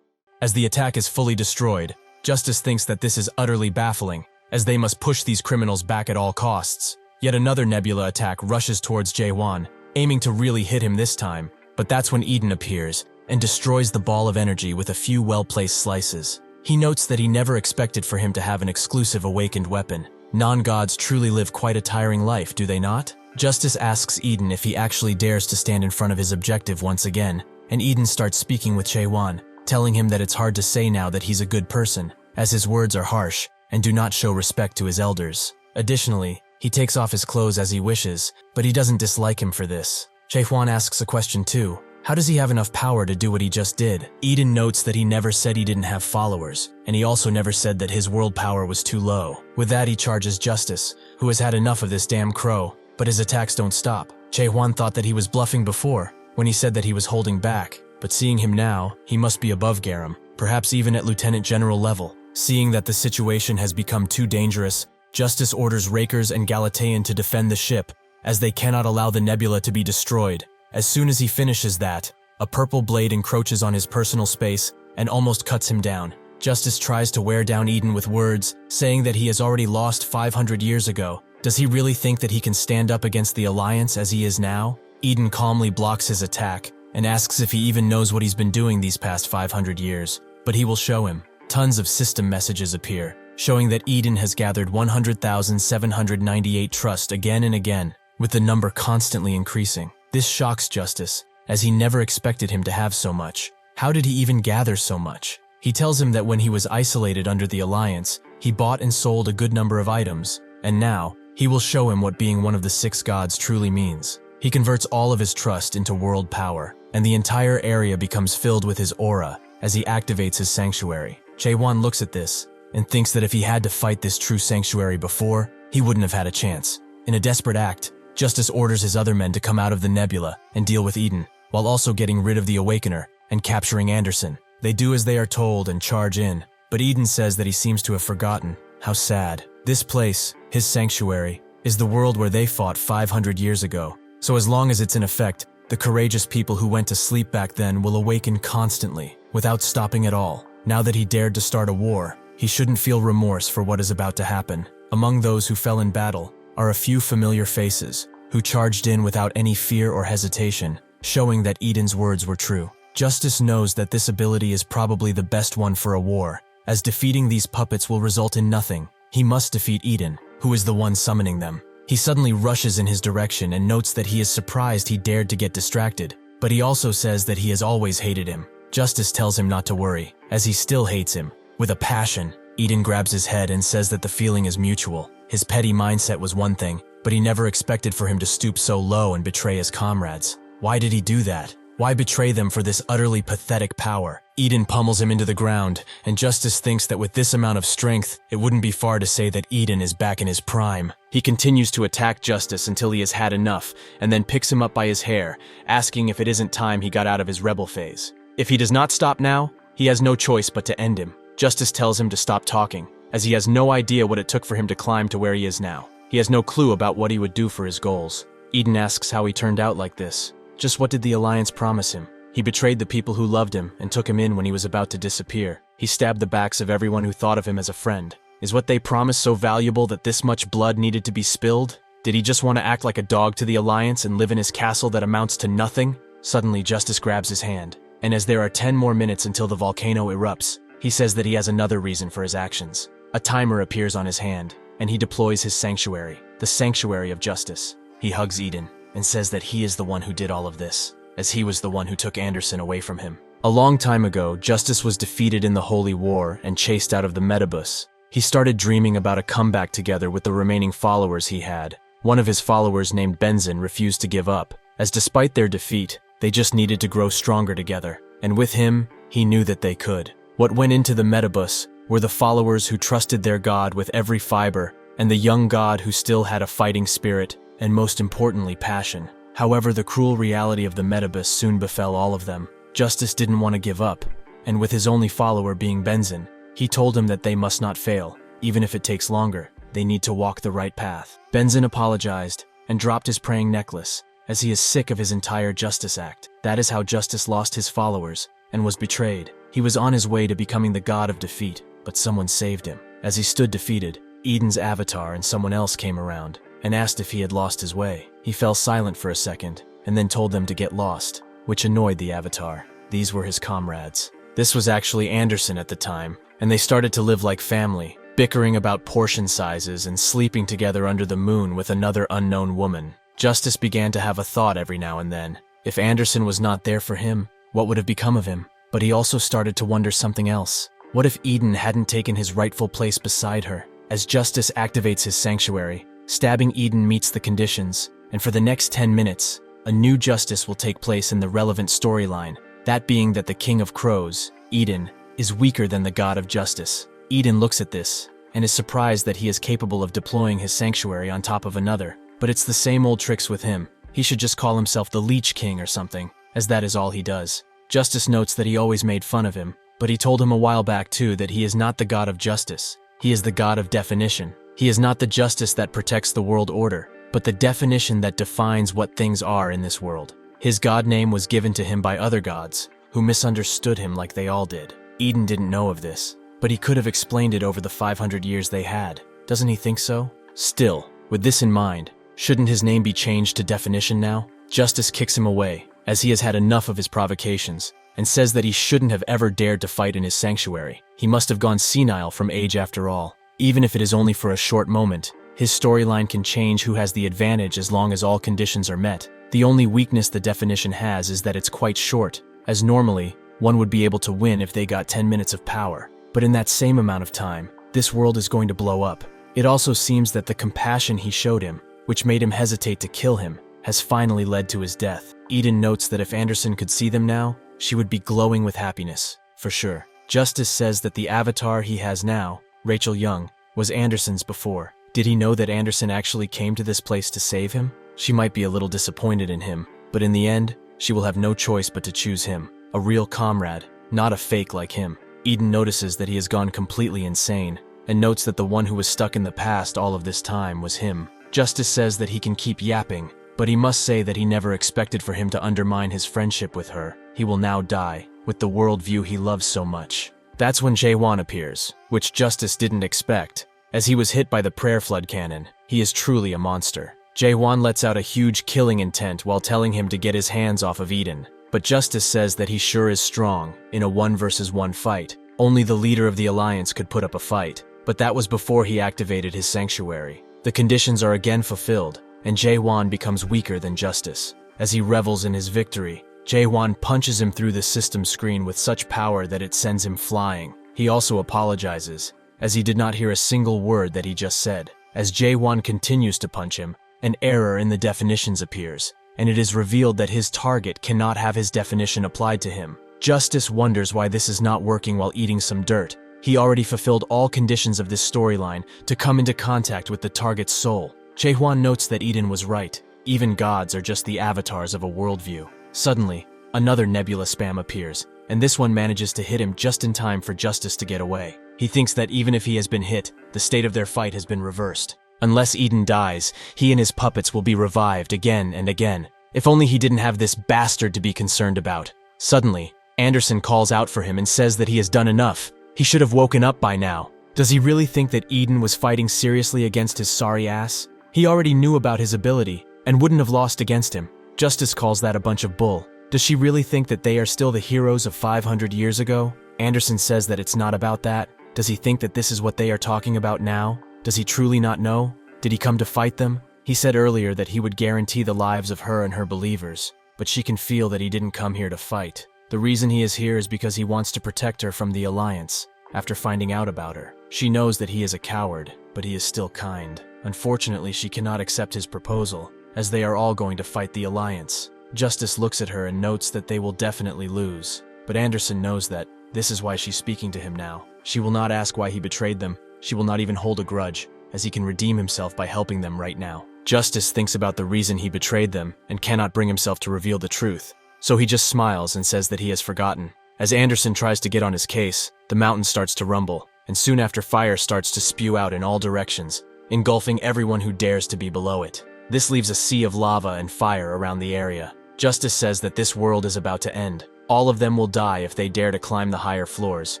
As the attack is fully destroyed, Justice thinks that this is utterly baffling, as they must push these criminals back at all costs. Yet another nebula attack rushes towards Jaehwan, aiming to really hit him this time, but that's when Eden appears and destroys the ball of energy with a few well-placed slices. He notes that he never expected for him to have an exclusive awakened weapon. Non-gods truly live quite a tiring life, do they not? Justice asks Eden if he actually dares to stand in front of his objective once again, and Eden starts speaking with Jaehwan, telling him that it's hard to say now that he's a good person, as his words are harsh and do not show respect to his elders. Additionally, he takes off his clothes as he wishes, but he doesn't dislike him for this. Jaehwan asks a question too. How does he have enough power to do what he just did? Eden notes that he never said he didn't have followers, and he also never said that his world power was too low. With that, he charges Justice, who has had enough of this damn crow, but his attacks don't stop. Jaehwan thought that he was bluffing before, when he said that he was holding back, but seeing him now, he must be above Garam, perhaps even at Lieutenant General level. Seeing that the situation has become too dangerous, Justice orders Rakers and Galatean to defend the ship, as they cannot allow the nebula to be destroyed. As soon as he finishes that, a purple blade encroaches on his personal space and almost cuts him down. Justice tries to wear down Eden with words, saying that he has already lost 500 years ago. Does he really think that he can stand up against the Alliance as he is now? Eden calmly blocks his attack and asks if he even knows what he's been doing these past 500 years, but he will show him. Tons of system messages appear, showing that Eden has gathered 100,798 trust again and again, with the number constantly increasing. This shocks Justice, as he never expected him to have so much. How did he even gather so much? He tells him that when he was isolated under the Alliance, he bought and sold a good number of items, and now, he will show him what being one of the 6 gods truly means. He converts all of his trust into world power, and the entire area becomes filled with his aura as he activates his sanctuary. Jaehwan looks at this, and thinks that if he had to fight this true sanctuary before, he wouldn't have had a chance. In a desperate act, Justice orders his other men to come out of the nebula and deal with Eden, while also getting rid of the Awakener and capturing Anderson. They do as they are told and charge in, but Eden says that he seems to have forgotten. How sad. This place, his sanctuary, is the world where they fought 500 years ago. So as long as it's in effect, the courageous people who went to sleep back then will awaken constantly, without stopping at all. Now that he dared to start a war, he shouldn't feel remorse for what is about to happen. Among those who fell in battle are a few familiar faces, who charged in without any fear or hesitation, showing that Eden's words were true. Justice knows that this ability is probably the best one for a war, as defeating these puppets will result in nothing. He must defeat Eden, who is the one summoning them. He suddenly rushes in his direction and notes that he is surprised he dared to get distracted, but he also says that he has always hated him. Justice tells him not to worry, as he still hates him. With a passion, Eden grabs his head and says that the feeling is mutual. His petty mindset was one thing, but he never expected for him to stoop so low and betray his comrades. Why did he do that? Why betray them for this utterly pathetic power? Eden pummels him into the ground, and Justice thinks that with this amount of strength, it wouldn't be far to say that Eden is back in his prime. He continues to attack Justice until he has had enough, and then picks him up by his hair, asking if it isn't time he got out of his rebel phase. If he does not stop now, he has no choice but to end him. Justice tells him to stop talking, as he has no idea what it took for him to climb to where he is now. He has no clue about what he would do for his goals. Eden asks how he turned out like this. Just what did the Alliance promise him? He betrayed the people who loved him and took him in when he was about to disappear. He stabbed the backs of everyone who thought of him as a friend. Is what they promised so valuable that this much blood needed to be spilled? Did he just want to act like a dog to the Alliance and live in his castle that amounts to nothing? Suddenly, Justice grabs his hand, and as there are 10 more minutes until the volcano erupts, he says that he has another reason for his actions. A timer appears on his hand, and he deploys his sanctuary, the Sanctuary of Justice. He hugs Eden and says that he is the one who did all of this, as he was the one who took Anderson away from him. A long time ago, Justice was defeated in the Holy War and chased out of the Metabus. He started dreaming about a comeback together with the remaining followers he had. One of his followers named Benzin refused to give up, as despite their defeat, they just needed to grow stronger together. And with him, he knew that they could. What went into the Metabus were the followers who trusted their god with every fiber, and the young god who still had a fighting spirit, and most importantly, passion. However, the cruel reality of the Metabus soon befell all of them. Justice didn't want to give up, and with his only follower being Benzin, he told him that they must not fail, even if it takes longer. They need to walk the right path. Benzin apologized and dropped his praying necklace, as he is sick of his entire Justice Act. That is how Justice lost his followers and was betrayed. He was on his way to becoming the god of defeat, but someone saved him. As he stood defeated, Eden's avatar and someone else came around and asked if he had lost his way. He fell silent for a second and then told them to get lost, which annoyed the avatar. These were his comrades. This was actually Anderson at the time, and they started to live like family, bickering about portion sizes and sleeping together under the moon with another unknown woman. Justice began to have a thought every now and then. If Anderson was not there for him, what would have become of him? But he also started to wonder something else. What if Eden hadn't taken his rightful place beside her? As Justice activates his sanctuary, stabbing Eden meets the conditions, and for the next 10 minutes, a new justice will take place in the relevant storyline, that being that the King of Crows, Eden, is weaker than the God of Justice. Eden looks at this, and is surprised that he is capable of deploying his sanctuary on top of another. But it's the same old tricks with him. He should just call himself the Leech King or something, as that is all he does. Justice notes that he always made fun of him, but he told him a while back too that he is not the God of Justice. He is the God of definition. He is not the justice that protects the world order, but the definition that defines what things are in this world. His god name was given to him by other gods, who misunderstood him like they all did. Eden didn't know of this, but he could have explained it over the 500 years they had. Doesn't he think so? Still, with this in mind, shouldn't his name be changed to definition now? Justice kicks him away, as he has had enough of his provocations, and says that he shouldn't have ever dared to fight in his sanctuary. He must have gone senile from age after all. Even if it is only for a short moment, his storyline can change who has the advantage as long as all conditions are met. The only weakness the definition has is that it's quite short, as normally, one would be able to win if they got 10 minutes of power. But in that same amount of time, this world is going to blow up. It also seems that the compassion he showed him, which made him hesitate to kill him, has finally led to his death. Eden notes that if Anderson could see them now, she would be glowing with happiness, for sure. Justice says that the avatar he has now, Rachel Young, was Anderson's before. Did he know that Anderson actually came to this place to save him? She might be a little disappointed in him, but in the end, she will have no choice but to choose him. A real comrade, not a fake like him. Eden notices that he has gone completely insane, and notes that the one who was stuck in the past all of this time was him. Justice says that he can keep yapping, but he must say that he never expected for him to undermine his friendship with her. He will now die, with the worldview he loves so much. That's when Jaehwan appears, which Justice didn't expect. As he was hit by the prayer flood cannon, he is truly a monster. Jaehwan lets out a huge killing intent while telling him to get his hands off of Eden. But Justice says that he sure is strong in a 1 versus 1 fight. Only the leader of the Alliance could put up a fight, but that was before he activated his sanctuary. The conditions are again fulfilled, and Jaehwan becomes weaker than Justice. As he revels in his victory, Jaehwan punches him through the system screen with such power that it sends him flying. He also apologizes, as he did not hear a single word that he just said. As Jaehwan continues to punch him, an error in the definitions appears, and it is revealed that his target cannot have his definition applied to him. Justice wonders why this is not working while eating some dirt. He already fulfilled all conditions of this storyline to come into contact with the target's soul. Jaehwan notes that Eden was right. Even gods are just the avatars of a worldview. Suddenly, another nebula spam appears, and this one manages to hit him just in time for Justice to get away. He thinks that even if he has been hit, the state of their fight has been reversed. Unless Eden dies, he and his puppets will be revived again and again. If only he didn't have this bastard to be concerned about. Suddenly, Anderson calls out for him and says that he has done enough. He should have woken up by now. Does he really think that Eden was fighting seriously against his sorry ass? He already knew about his ability and wouldn't have lost against him. Justice calls that a bunch of bull. Does she really think that they are still the heroes of 500 years ago? Anderson says that it's not about that. Does he think that this is what they are talking about now? Does he truly not know? Did he come to fight them? He said earlier that he would guarantee the lives of her and her believers, but she can feel that he didn't come here to fight. The reason he is here is because he wants to protect her from the Alliance. After finding out about her, she knows that he is a coward, but he is still kind. Unfortunately, she cannot accept his proposal, as they are all going to fight the Alliance. Justice looks at her and notes that they will definitely lose, but Anderson knows that this is why she's speaking to him now. She will not ask why he betrayed them. She will not even hold a grudge, as he can redeem himself by helping them right now. Justice thinks about the reason he betrayed them and cannot bring himself to reveal the truth, so he just smiles and says that he has forgotten. As Anderson tries to get on his case, the mountain starts to rumble, and soon after fire starts to spew out in all directions. engulfing everyone who dares to be below it. This leaves a sea of lava and fire around the area. Justice says that this world is about to end. All of them will die if they dare to climb the higher floors,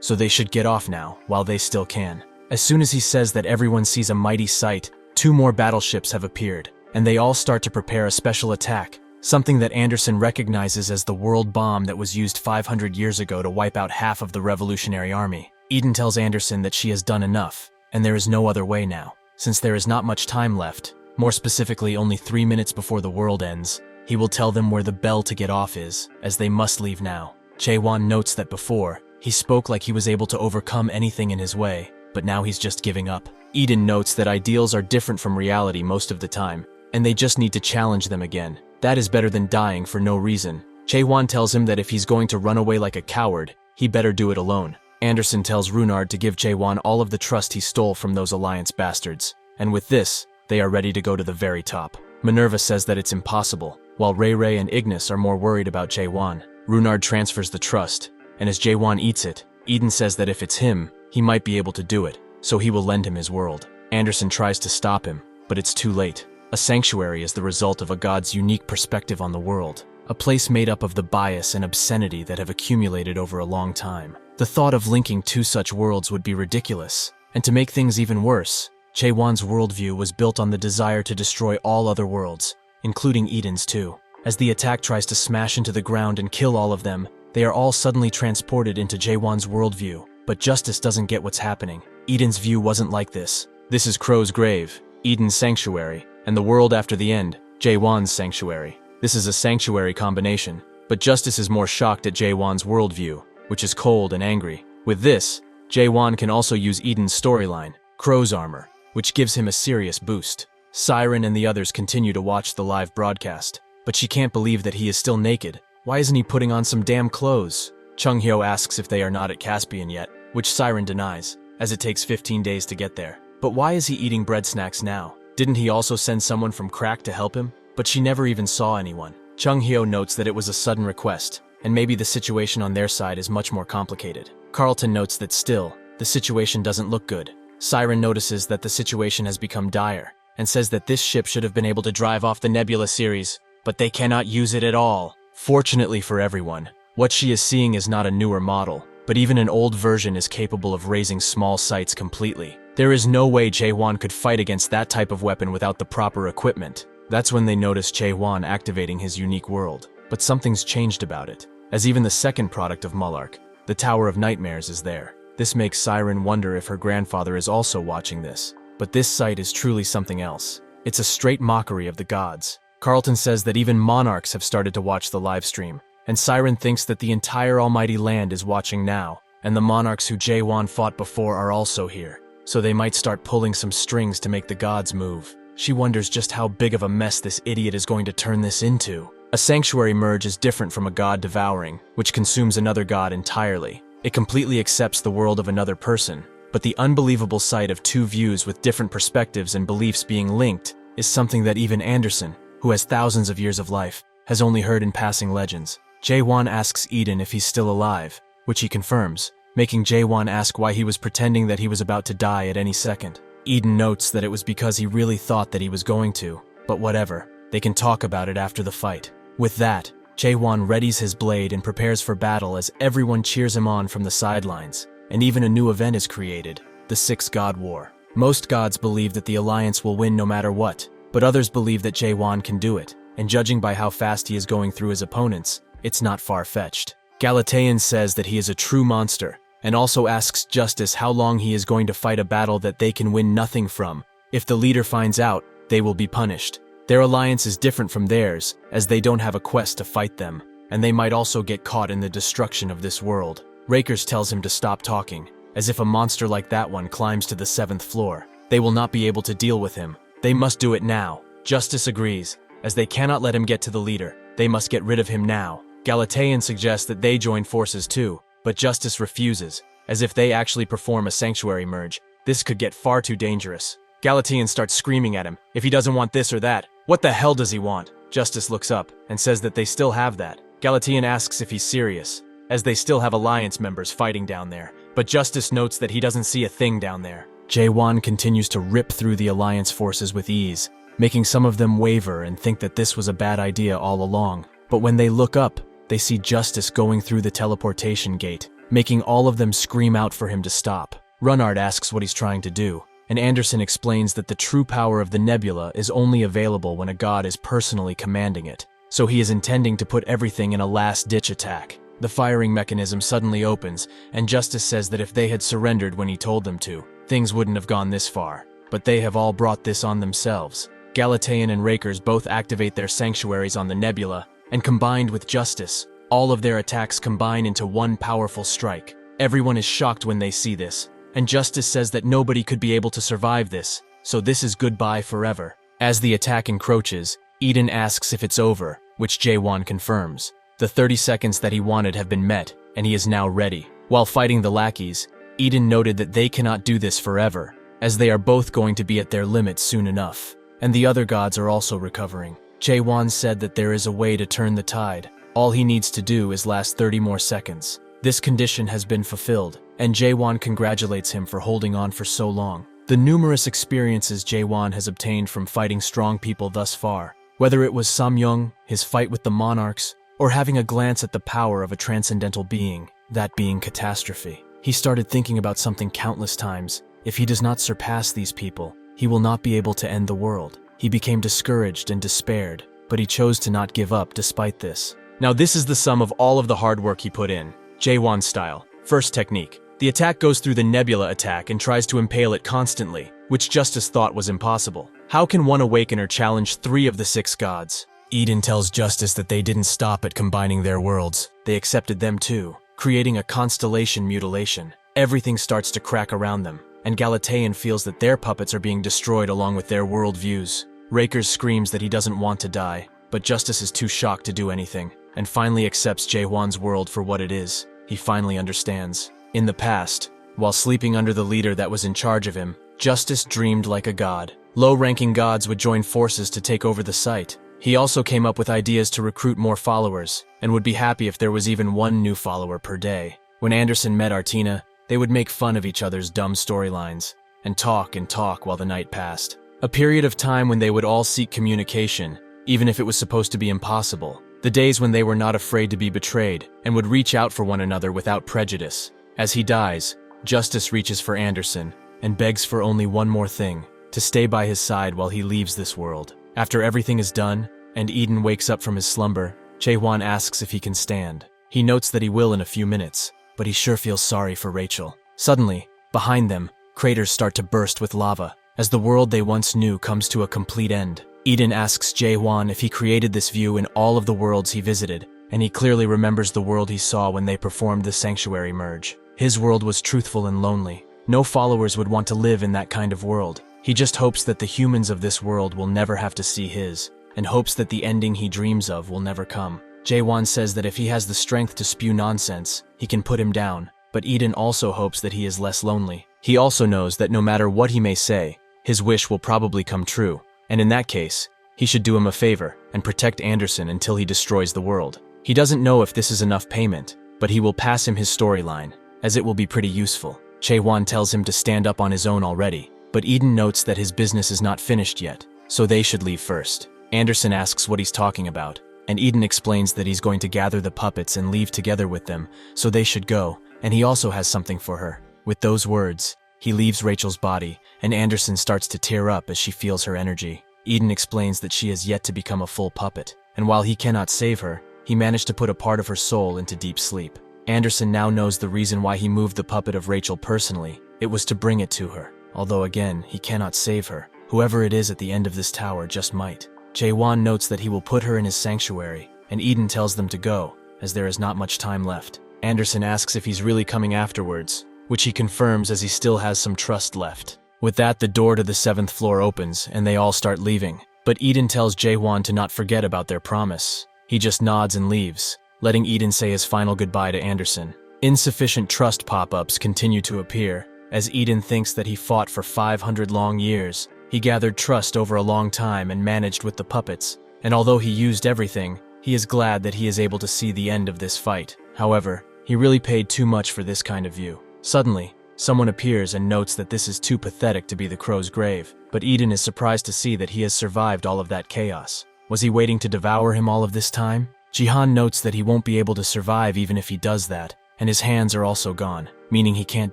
so they should get off now, while they still can. As soon as he says that, everyone sees a mighty sight. 2 more battleships have appeared, and they all start to prepare a special attack, something that Anderson recognizes as the world bomb that was used 500 years ago to wipe out half of the Revolutionary Army. Eden tells Anderson that she has done enough, and there is no other way now. Since there is not much time left, more specifically only 3 minutes before the world ends, he will tell them where the bell to get off is, as they must leave now. Jaehwan notes that before, he spoke like he was able to overcome anything in his way, but now he's just giving up. Eden notes that ideals are different from reality most of the time, and they just need to challenge them again. That is better than dying for no reason. Jaehwan tells him that if he's going to run away like a coward, he better do it alone. Anderson tells Runard to give Jaehwan all of the trust he stole from those Alliance bastards, and with this, they are ready to go to the very top. Minerva says that it's impossible, while Ray Ray and Ignis are more worried about Jaehwan. Runard transfers the trust, and as Jaehwan eats it, Eden says that if it's him, he might be able to do it, so he will lend him his world. Anderson tries to stop him, but it's too late. A sanctuary is the result of a god's unique perspective on the world, a place made up of the bias and obscenity that have accumulated over a long time. The thought of linking 2 such worlds would be ridiculous, and to make things even worse, Jaehwan's worldview was built on the desire to destroy all other worlds, including Eden's too. As the attack tries to smash into the ground and kill all of them, they are all suddenly transported into Jaehwan's worldview, but Justice doesn't get what's happening. Eden's view wasn't like this. This is Crow's grave, Eden's sanctuary, and the world after the end, Jaehwan's sanctuary. This is a sanctuary combination, but Justice is more shocked at Jaehwan's worldview, which is cold and angry. With this, Jaehwan can also use Eden's storyline, Crow's armor, which gives him a serious boost. Siren and the others continue to watch the live broadcast, but she can't believe that he is still naked. Why isn't he putting on some damn clothes? Chung-hyo asks if they are not at Caspian yet, which Siren denies, as it takes 15 days to get there. But why is he eating bread snacks now? Didn't he also send someone from Crack to help him? But she never even saw anyone. Chung-hyo notes that it was a sudden request, and maybe the situation on their side is much more complicated. Carlton notes that still, the situation doesn't look good. Siren notices that the situation has become dire, and says that this ship should have been able to drive off the Nebula series, but they cannot use it at all. Fortunately for everyone, what she is seeing is not a newer model, but even an old version is capable of raising small sights completely. There is no way Jaehwan could fight against that type of weapon without the proper equipment. That's when they notice Jaehwan activating his unique world. But something's changed about it, as even the second product of Mullark, the Tower of Nightmares, is there. This makes Siren wonder if her grandfather is also watching this. But this sight is truly something else. It's a straight mockery of the gods. Carlton says that even monarchs have started to watch the live stream, and Siren thinks that the entire almighty land is watching now, and the monarchs who Jaehwan fought before are also here. So they might start pulling some strings to make the gods move. She wonders just how big of a mess this idiot is going to turn this into. A sanctuary merge is different from a god devouring, which consumes another god entirely. It completely accepts the world of another person, but the unbelievable sight of 2 views with different perspectives and beliefs being linked is something that even Anderson, who has thousands of years of life, has only heard in passing legends. Jaehwan asks Eden if he's still alive, which he confirms, making Jaehwan ask why he was pretending that he was about to die at any second. Eden notes that it was because he really thought that he was going to, but whatever, they can talk about it after the fight. With that, Jaehwan readies his blade and prepares for battle as everyone cheers him on from the sidelines, and even a new event is created, the 6 God War. Most gods believe that the Alliance will win no matter what, but others believe that Jaehwan can do it, and judging by how fast he is going through his opponents, it's not far-fetched. Galatean says that he is a true monster, and also asks Justice how long he is going to fight a battle that they can win nothing from. If the leader finds out, they will be punished. Their alliance is different from theirs, as they don't have a quest to fight them, and they might also get caught in the destruction of this world. Rakers tells him to stop talking, as if a monster like that one climbs to the 7th floor. They will not be able to deal with him. They must do it now. Justice agrees, as they cannot let him get to the leader. They must get rid of him now. Galatean suggests that they join forces too, but Justice refuses, as if they actually perform a sanctuary merge. This could get far too dangerous. Galatean starts screaming at him, if he doesn't want this or that. What the hell does he want? Justice looks up, and says that they still have that. Galatean asks if he's serious, as they still have Alliance members fighting down there, but Justice notes that he doesn't see a thing down there. Jaehwan continues to rip through the Alliance forces with ease, making some of them waver and think that this was a bad idea all along. But when they look up, they see Justice going through the teleportation gate, making all of them scream out for him to stop. Runnard asks what he's trying to do, and Anderson explains that the true power of the nebula is only available when a god is personally commanding it, so he is intending to put everything in a last-ditch attack. The firing mechanism suddenly opens, and Justice says that if they had surrendered when he told them to, things wouldn't have gone this far. But they have all brought this on themselves. Galatean and Rakers both activate their sanctuaries on the nebula, and combined with Justice, all of their attacks combine into one powerful strike. Everyone is shocked when they see this, and Justice says that nobody could be able to survive this, so this is goodbye forever. As the attack encroaches, Eden asks if it's over, which Jaehwan confirms. The 30 seconds that he wanted have been met, and he is now ready. While fighting the lackeys, Eden noted that they cannot do this forever, as they are both going to be at their limit soon enough, and the other gods are also recovering. Jaehwan said that there is a way to turn the tide. All he needs to do is last 30 more seconds. This condition has been fulfilled, and Jaehwan congratulates him for holding on for so long. The numerous experiences Jaehwan has obtained from fighting strong people thus far, whether it was Samyung, his fight with the monarchs, or having a glance at the power of a transcendental being, that being catastrophe. He started thinking about something countless times. If he does not surpass these people, he will not be able to end the world. He became discouraged and despaired, but he chose to not give up despite this. Now this is the sum of all of the hard work he put in. Jaehwan style. First technique. The attack goes through the nebula attack and tries to impale it constantly, which Justice thought was impossible. How can one awakener challenge 3 of the 6 gods? Eden tells Justice that they didn't stop at combining their worlds. They accepted them too, creating a constellation mutilation. Everything starts to crack around them, and Galatean feels that their puppets are being destroyed along with their worldviews. Rakers screams that he doesn't want to die, but Justice is too shocked to do anything, and finally accepts Jaehwan's world for what it is. He finally understands. In the past, while sleeping under the leader that was in charge of him, Justice dreamed like a god. Low-ranking gods would join forces to take over the site. He also came up with ideas to recruit more followers, and would be happy if there was even 1 new follower per day. When Anderson met Artina, they would make fun of each other's dumb storylines, and talk while the night passed. A period of time when they would all seek communication, even if it was supposed to be impossible. The days when they were not afraid to be betrayed, and would reach out for one another without prejudice. As he dies, Justice reaches for Anderson, and begs for only one more thing, to stay by his side while he leaves this world. After everything is done, and Eden wakes up from his slumber, Jaehwan asks if he can stand. He notes that he will in a few minutes, but he sure feels sorry for Rachel. Suddenly, behind them, craters start to burst with lava, as the world they once knew comes to a complete end. Eden asks Jaehwan if he created this view in all of the worlds he visited, and he clearly remembers the world he saw when they performed the sanctuary merge. His world was truthful and lonely. No followers would want to live in that kind of world. He just hopes that the humans of this world will never have to see his, and hopes that the ending he dreams of will never come. Jaehwan says that if he has the strength to spew nonsense, he can put him down, but Eden also hopes that he is less lonely. He also knows that no matter what he may say, his wish will probably come true, and in that case, he should do him a favor and protect Anderson until he destroys the world. He doesn't know if this is enough payment, but he will pass him his storyline, as it will be pretty useful. Jaehwan tells him to stand up on his own already, but Eden notes that his business is not finished yet, so they should leave first. Anderson asks what he's talking about, and Eden explains that he's going to gather the puppets and leave together with them, so they should go, and he also has something for her. With those words, he leaves Rachel's body, and Anderson starts to tear up as she feels her energy. Eden explains that she has yet to become a full puppet, and while he cannot save her, he managed to put a part of her soul into deep sleep. Anderson now knows the reason why he moved the puppet of Rachel personally. It was to bring it to her. Although again, he cannot save her. Whoever it is at the end of this tower just might. Jaehwan notes that he will put her in his sanctuary, and Eden tells them to go, as there is not much time left. Anderson asks if he's really coming afterwards, which he confirms as he still has some trust left. With that, the door to the 7th floor opens, and they all start leaving. But Eden tells Jaehwan to not forget about their promise. He just nods and leaves, letting Eden say his final goodbye to Anderson. Insufficient trust pop-ups continue to appear, as Eden thinks that he fought for 500 long years. He gathered trust over a long time and managed with the puppets, and although he used everything, he is glad that he is able to see the end of this fight. However, he really paid too much for this kind of view. Suddenly, Someone appears and notes that this is too pathetic to be the crow's grave, but Eden is surprised to see that he has survived all of that chaos. Was he waiting to devour him all of this time? Jaehwan notes that he won't be able to survive even if he does that, and his hands are also gone, meaning he can't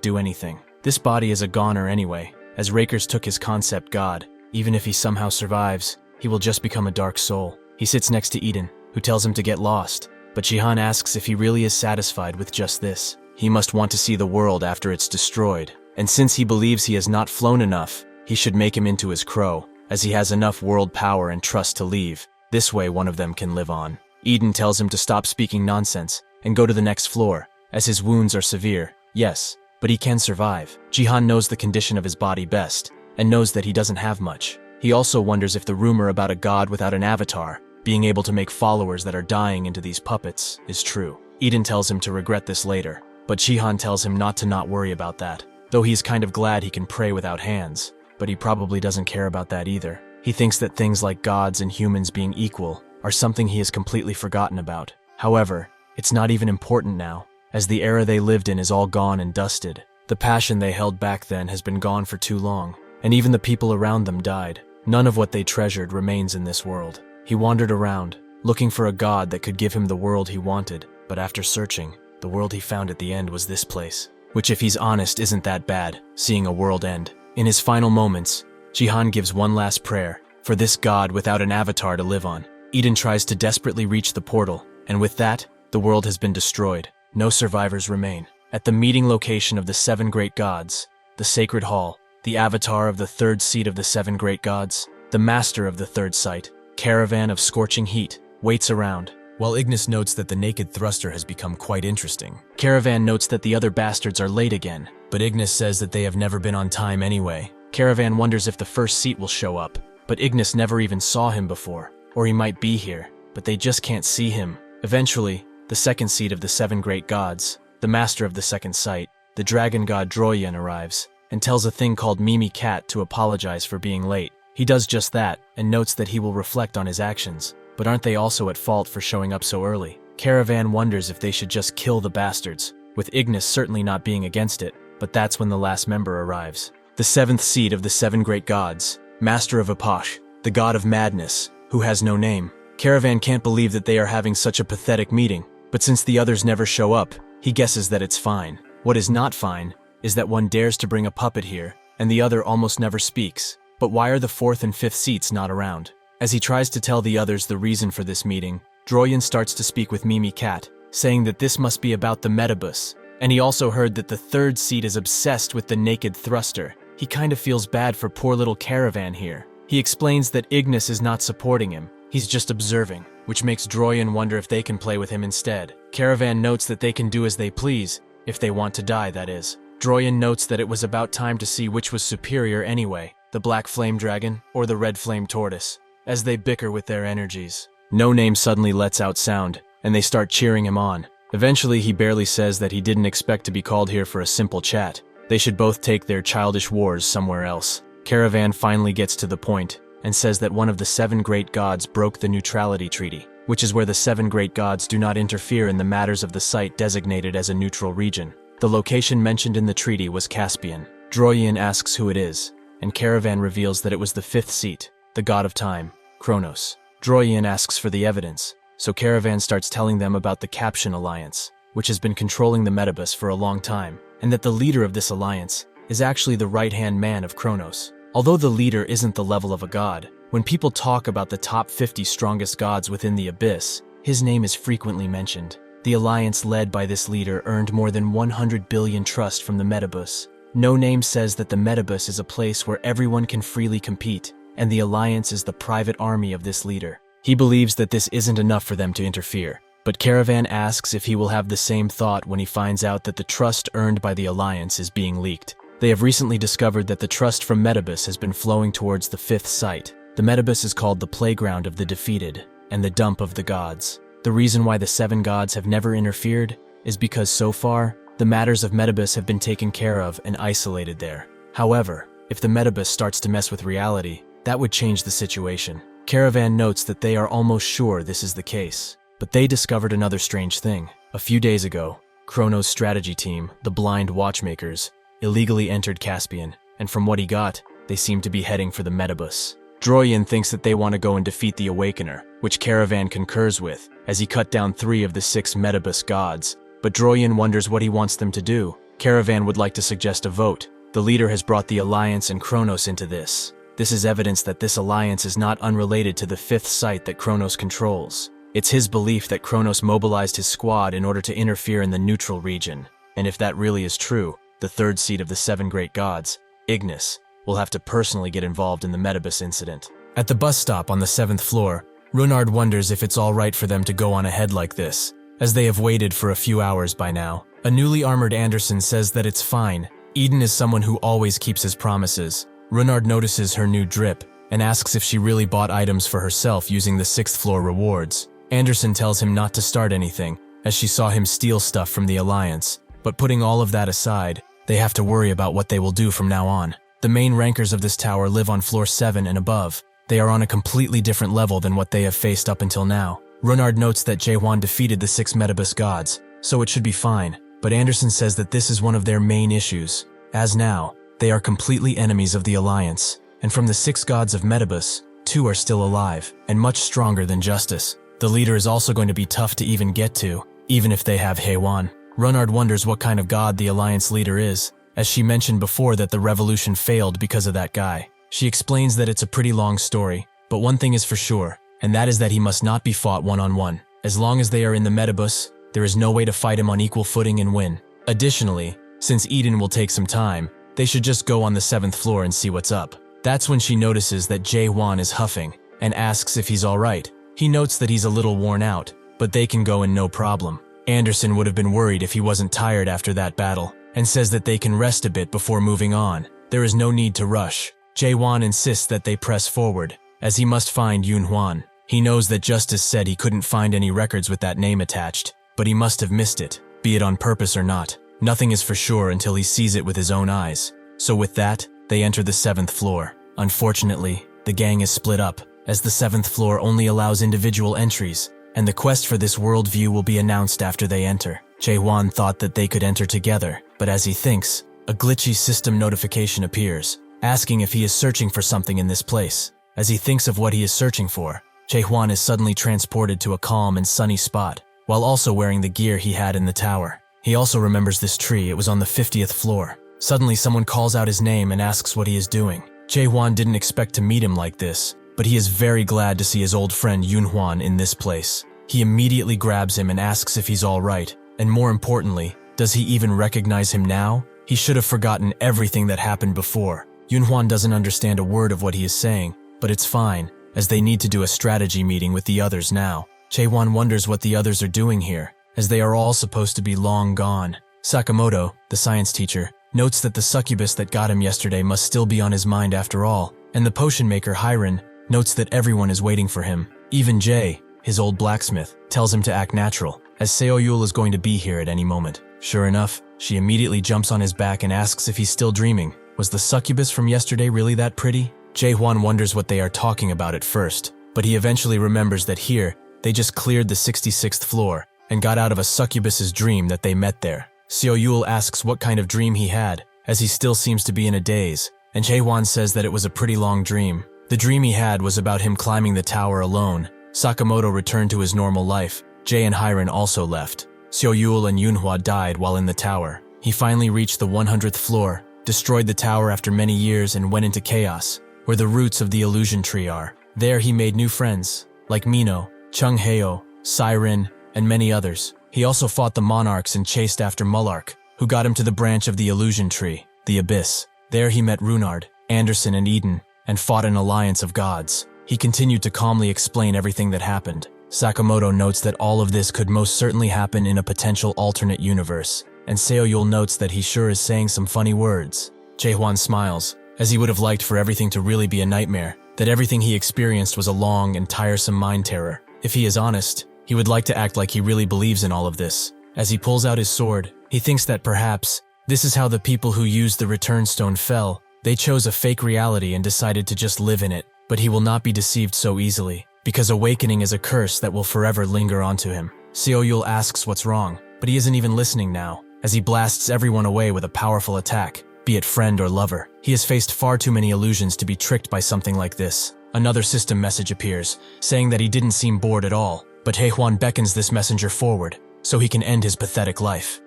do anything. This body is a goner anyway, as Rakers took his concept god. Even if he somehow survives, he will just become a dark soul. He sits next to Eden, who tells him to get lost, but Jaehwan asks if he really is satisfied with just this. He must want to see the world after it's destroyed, and since he believes he has not flown enough, he should make him into his crow, as he has enough world power and trust to leave. This way one of them can live on. Eden tells him to stop speaking nonsense and go to the next floor, as his wounds are severe. Yes, but he can survive. Jaehwan knows the condition of his body best, and knows that he doesn't have much. He also wonders if the rumor about a god without an avatar, being able to make followers that are dying into these puppets, is true. Eden tells him to regret this later, but Jaehwan tells him not to worry about that, though he's kind of glad he can pray without hands, but he probably doesn't care about that either. He thinks that things like gods and humans being equal are something he has completely forgotten about. However, it's not even important now, as the era they lived in is all gone and dusted. The passion they held back then has been gone for too long, and even the people around them died. None of what they treasured remains in this world. He wandered around, looking for a god that could give him the world he wanted, but after searching, the world he found at the end was this place. Which, if he's honest, isn't that bad, seeing a world end. In his final moments, Jaehwan gives one last prayer, for this god without an avatar to live on. Eden tries to desperately reach the portal, and with that, the world has been destroyed. No survivors remain. At the meeting location of the 7 great gods, the sacred hall, the avatar of the 3rd seat of the 7 great gods, the master of the 3rd sight, caravan of scorching heat, waits around. While Ignis notes that the naked thruster has become quite interesting. Caravan notes that the other bastards are late again, but Ignis says that they have never been on time anyway. Caravan wonders if the 1st seat will show up, but Ignis never even saw him before, or he might be here, but they just can't see him. Eventually, the 2nd seat of the 7 great gods, the master of the 2nd sight, the dragon god Droyen arrives, and tells a thing called Mimi Cat to apologize for being late. He does just that, and notes that he will reflect on his actions. But aren't they also at fault for showing up so early? Caravan wonders if they should just kill the bastards, with Ignis certainly not being against it, but that's when the last member arrives. The 7th seat of the 7 great gods, master of Atopos, the god of madness, who has no name. Caravan can't believe that they are having such a pathetic meeting, but since the others never show up, he guesses that it's fine. What is not fine is that one dares to bring a puppet here, and the other almost never speaks. But why are the 4th and 5th seats not around? As he tries to tell the others the reason for this meeting, Droyen starts to speak with Mimi Cat, saying that this must be about the Metabus, and he also heard that the 3rd seat is obsessed with the naked thruster. He kind of feels bad for poor little Caravan here. He explains that Ignis is not supporting him, he's just observing, which makes Droyen wonder if they can play with him instead. Caravan notes that they can do as they please, if they want to die, that is. Droyen notes that it was about time to see which was superior anyway, the black flame dragon or the red flame tortoise, as they bicker with their energies. No Name suddenly lets out sound, and they start cheering him on. Eventually, he barely says that he didn't expect to be called here for a simple chat. They should both take their childish wars somewhere else. Caravan finally gets to the point, and says that one of the 7 great gods broke the neutrality treaty, which is where the 7 great gods do not interfere in the matters of the site designated as a neutral region. The location mentioned in the treaty was Caspian. Droyen asks who it is, and Caravan reveals that it was the 5th seat, the god of time, Kronos. Droyen asks for the evidence, so Caravan starts telling them about the Caption Alliance, which has been controlling the Metabus for a long time, and that the leader of this alliance is actually the right-hand man of Kronos. Although the leader isn't the level of a god, when people talk about the top 50 strongest gods within the Abyss, his name is frequently mentioned. The alliance led by this leader earned more than 100 billion trust from the Metabus. No Name says that the Metabus is a place where everyone can freely compete, and the alliance is the private army of this leader. He believes that this isn't enough for them to interfere, but Caravan asks if he will have the same thought when he finds out that the trust earned by the alliance is being leaked. They have recently discovered that the trust from Metabus has been flowing towards the 5th site. The Metabus is called the playground of the defeated, and the dump of the gods. The reason why the 7 gods have never interfered is because so far, the matters of Metabus have been taken care of and isolated there. However, if the Metabus starts to mess with reality, that would change the situation. Caravan notes that they are almost sure this is the case, but they discovered another strange thing. A few days ago, Kronos' strategy team, the Blind Watchmakers, illegally entered Caspian, and from what he got, they seem to be heading for the Metabus. Droyan thinks that they want to go and defeat the Awakener, which Caravan concurs with, as he cut down 3 of the 6 Metabus gods. But Droyan wonders what he wants them to do. Caravan would like to suggest a vote. The leader has brought the Alliance and Kronos into this. This is evidence that this alliance is not unrelated to the 5th site that Kronos controls. It's his belief that Kronos mobilized his squad in order to interfere in the neutral region. And if that really is true, the 3rd seat of the 7 great gods, Ignis, will have to personally get involved in the Metabus incident. At the bus stop on the 7th floor, Runard wonders if it's all right for them to go on ahead like this, as they have waited for a few hours by now. A newly armored Anderson says that it's fine. Eden is someone who always keeps his promises. Runard notices her new drip and asks if she really bought items for herself using the 6th floor rewards. Anderson tells him not to start anything, as she saw him steal stuff from the Alliance. But putting all of that aside, they have to worry about what they will do from now on. The main rankers of this tower live on floor 7 and above. They are on a completely different level than what they have faced up until now. Runard notes that Jaehwan defeated the 6 Metabus gods, so it should be fine. But Anderson says that this is one of their main issues. As now, they are completely enemies of the Alliance, and from the 6 gods of Metabus, 2 are still alive, and much stronger than Justice. The leader is also going to be tough to even get to, even if they have Jaehwan. Runard wonders what kind of god the Alliance leader is, as she mentioned before that the revolution failed because of that guy. She explains that it's a pretty long story, but one thing is for sure, and that is that he must not be fought one-on-one. As long as they are in the Metabus, there is no way to fight him on equal footing and win. Additionally, since Eden will take some time, they should just go on the 7th floor and see what's up. That's when she notices that Jaehwan is huffing, and asks if he's alright. He notes that he's a little worn out, but they can go in no problem. Anderson would have been worried if he wasn't tired after that battle, and says that they can rest a bit before moving on. There is no need to rush. Jaehwan insists that they press forward, as he must find Yunhuan. He knows that Justice said he couldn't find any records with that name attached, but he must have missed it, be it on purpose or not. Nothing is for sure until he sees it with his own eyes. So with that, they enter the 7th floor. Unfortunately, the gang is split up, as the 7th floor only allows individual entries, and the quest for this worldview will be announced after they enter. Jaehwan thought that they could enter together, but as he thinks, a glitchy system notification appears, asking if he is searching for something in this place. As he thinks of what he is searching for, Jaehwan is suddenly transported to a calm and sunny spot, while also wearing the gear he had in the tower. He also remembers this tree. It was on the 50th floor. Suddenly someone calls out his name and asks what he is doing. Jaehwan didn't expect to meet him like this, but he is very glad to see his old friend Yunhuan in this place. He immediately grabs him and asks if he's all right, and more importantly, does he even recognize him now? He should have forgotten everything that happened before. Yunhuan doesn't understand a word of what he is saying, but it's fine, as they need to do a strategy meeting with the others now. Jaehwan wonders what the others are doing here, as they are all supposed to be long gone. Sakamoto, the science teacher, notes that the succubus that got him yesterday must still be on his mind after all, and the potion maker Hiren notes that everyone is waiting for him. Even Jay, his old blacksmith, tells him to act natural, as Seoyul is going to be here at any moment. Sure enough, she immediately jumps on his back and asks if he's still dreaming. Was the succubus from yesterday really that pretty? Jaehwan wonders what they are talking about at first, but he eventually remembers that here, they just cleared the 66th floor and got out of a succubus's dream that they met there. Seoyul asks what kind of dream he had, as he still seems to be in a daze, and Jaehwan says that it was a pretty long dream. The dream he had was about him climbing the tower alone. Sakamoto returned to his normal life. Jay and Hiren also left. Seoyul and Yunhua died while in the tower. He finally reached the 100th floor, destroyed the tower after many years, and went into chaos, where the roots of the illusion tree are. There he made new friends, like Mino, Chung Heo, Siren, and many others. He also fought the monarchs and chased after Mullark, who got him to the branch of the illusion tree, the Abyss. There he met Runard, Anderson, and Eden, and fought an alliance of gods. He continued to calmly explain everything that happened. Sakamoto notes that all of this could most certainly happen in a potential alternate universe, and Seoyul notes that he sure is saying some funny words. Jaehwan smiles, as he would have liked for everything to really be a nightmare, that everything he experienced was a long and tiresome mind terror. If he is honest, he would like to act like he really believes in all of this. As he pulls out his sword, he thinks that perhaps this is how the people who used the return stone fell. They chose a fake reality and decided to just live in it, but he will not be deceived so easily, because awakening is a curse that will forever linger onto him. Seoyul asks what's wrong, but he isn't even listening now, as he blasts everyone away with a powerful attack. be it friend or lover. He has faced far too many illusions to be tricked by something like this. Another system message appears, saying that he didn't seem bored at all, but Jaehwan beckons this messenger forward, so he can end his pathetic life.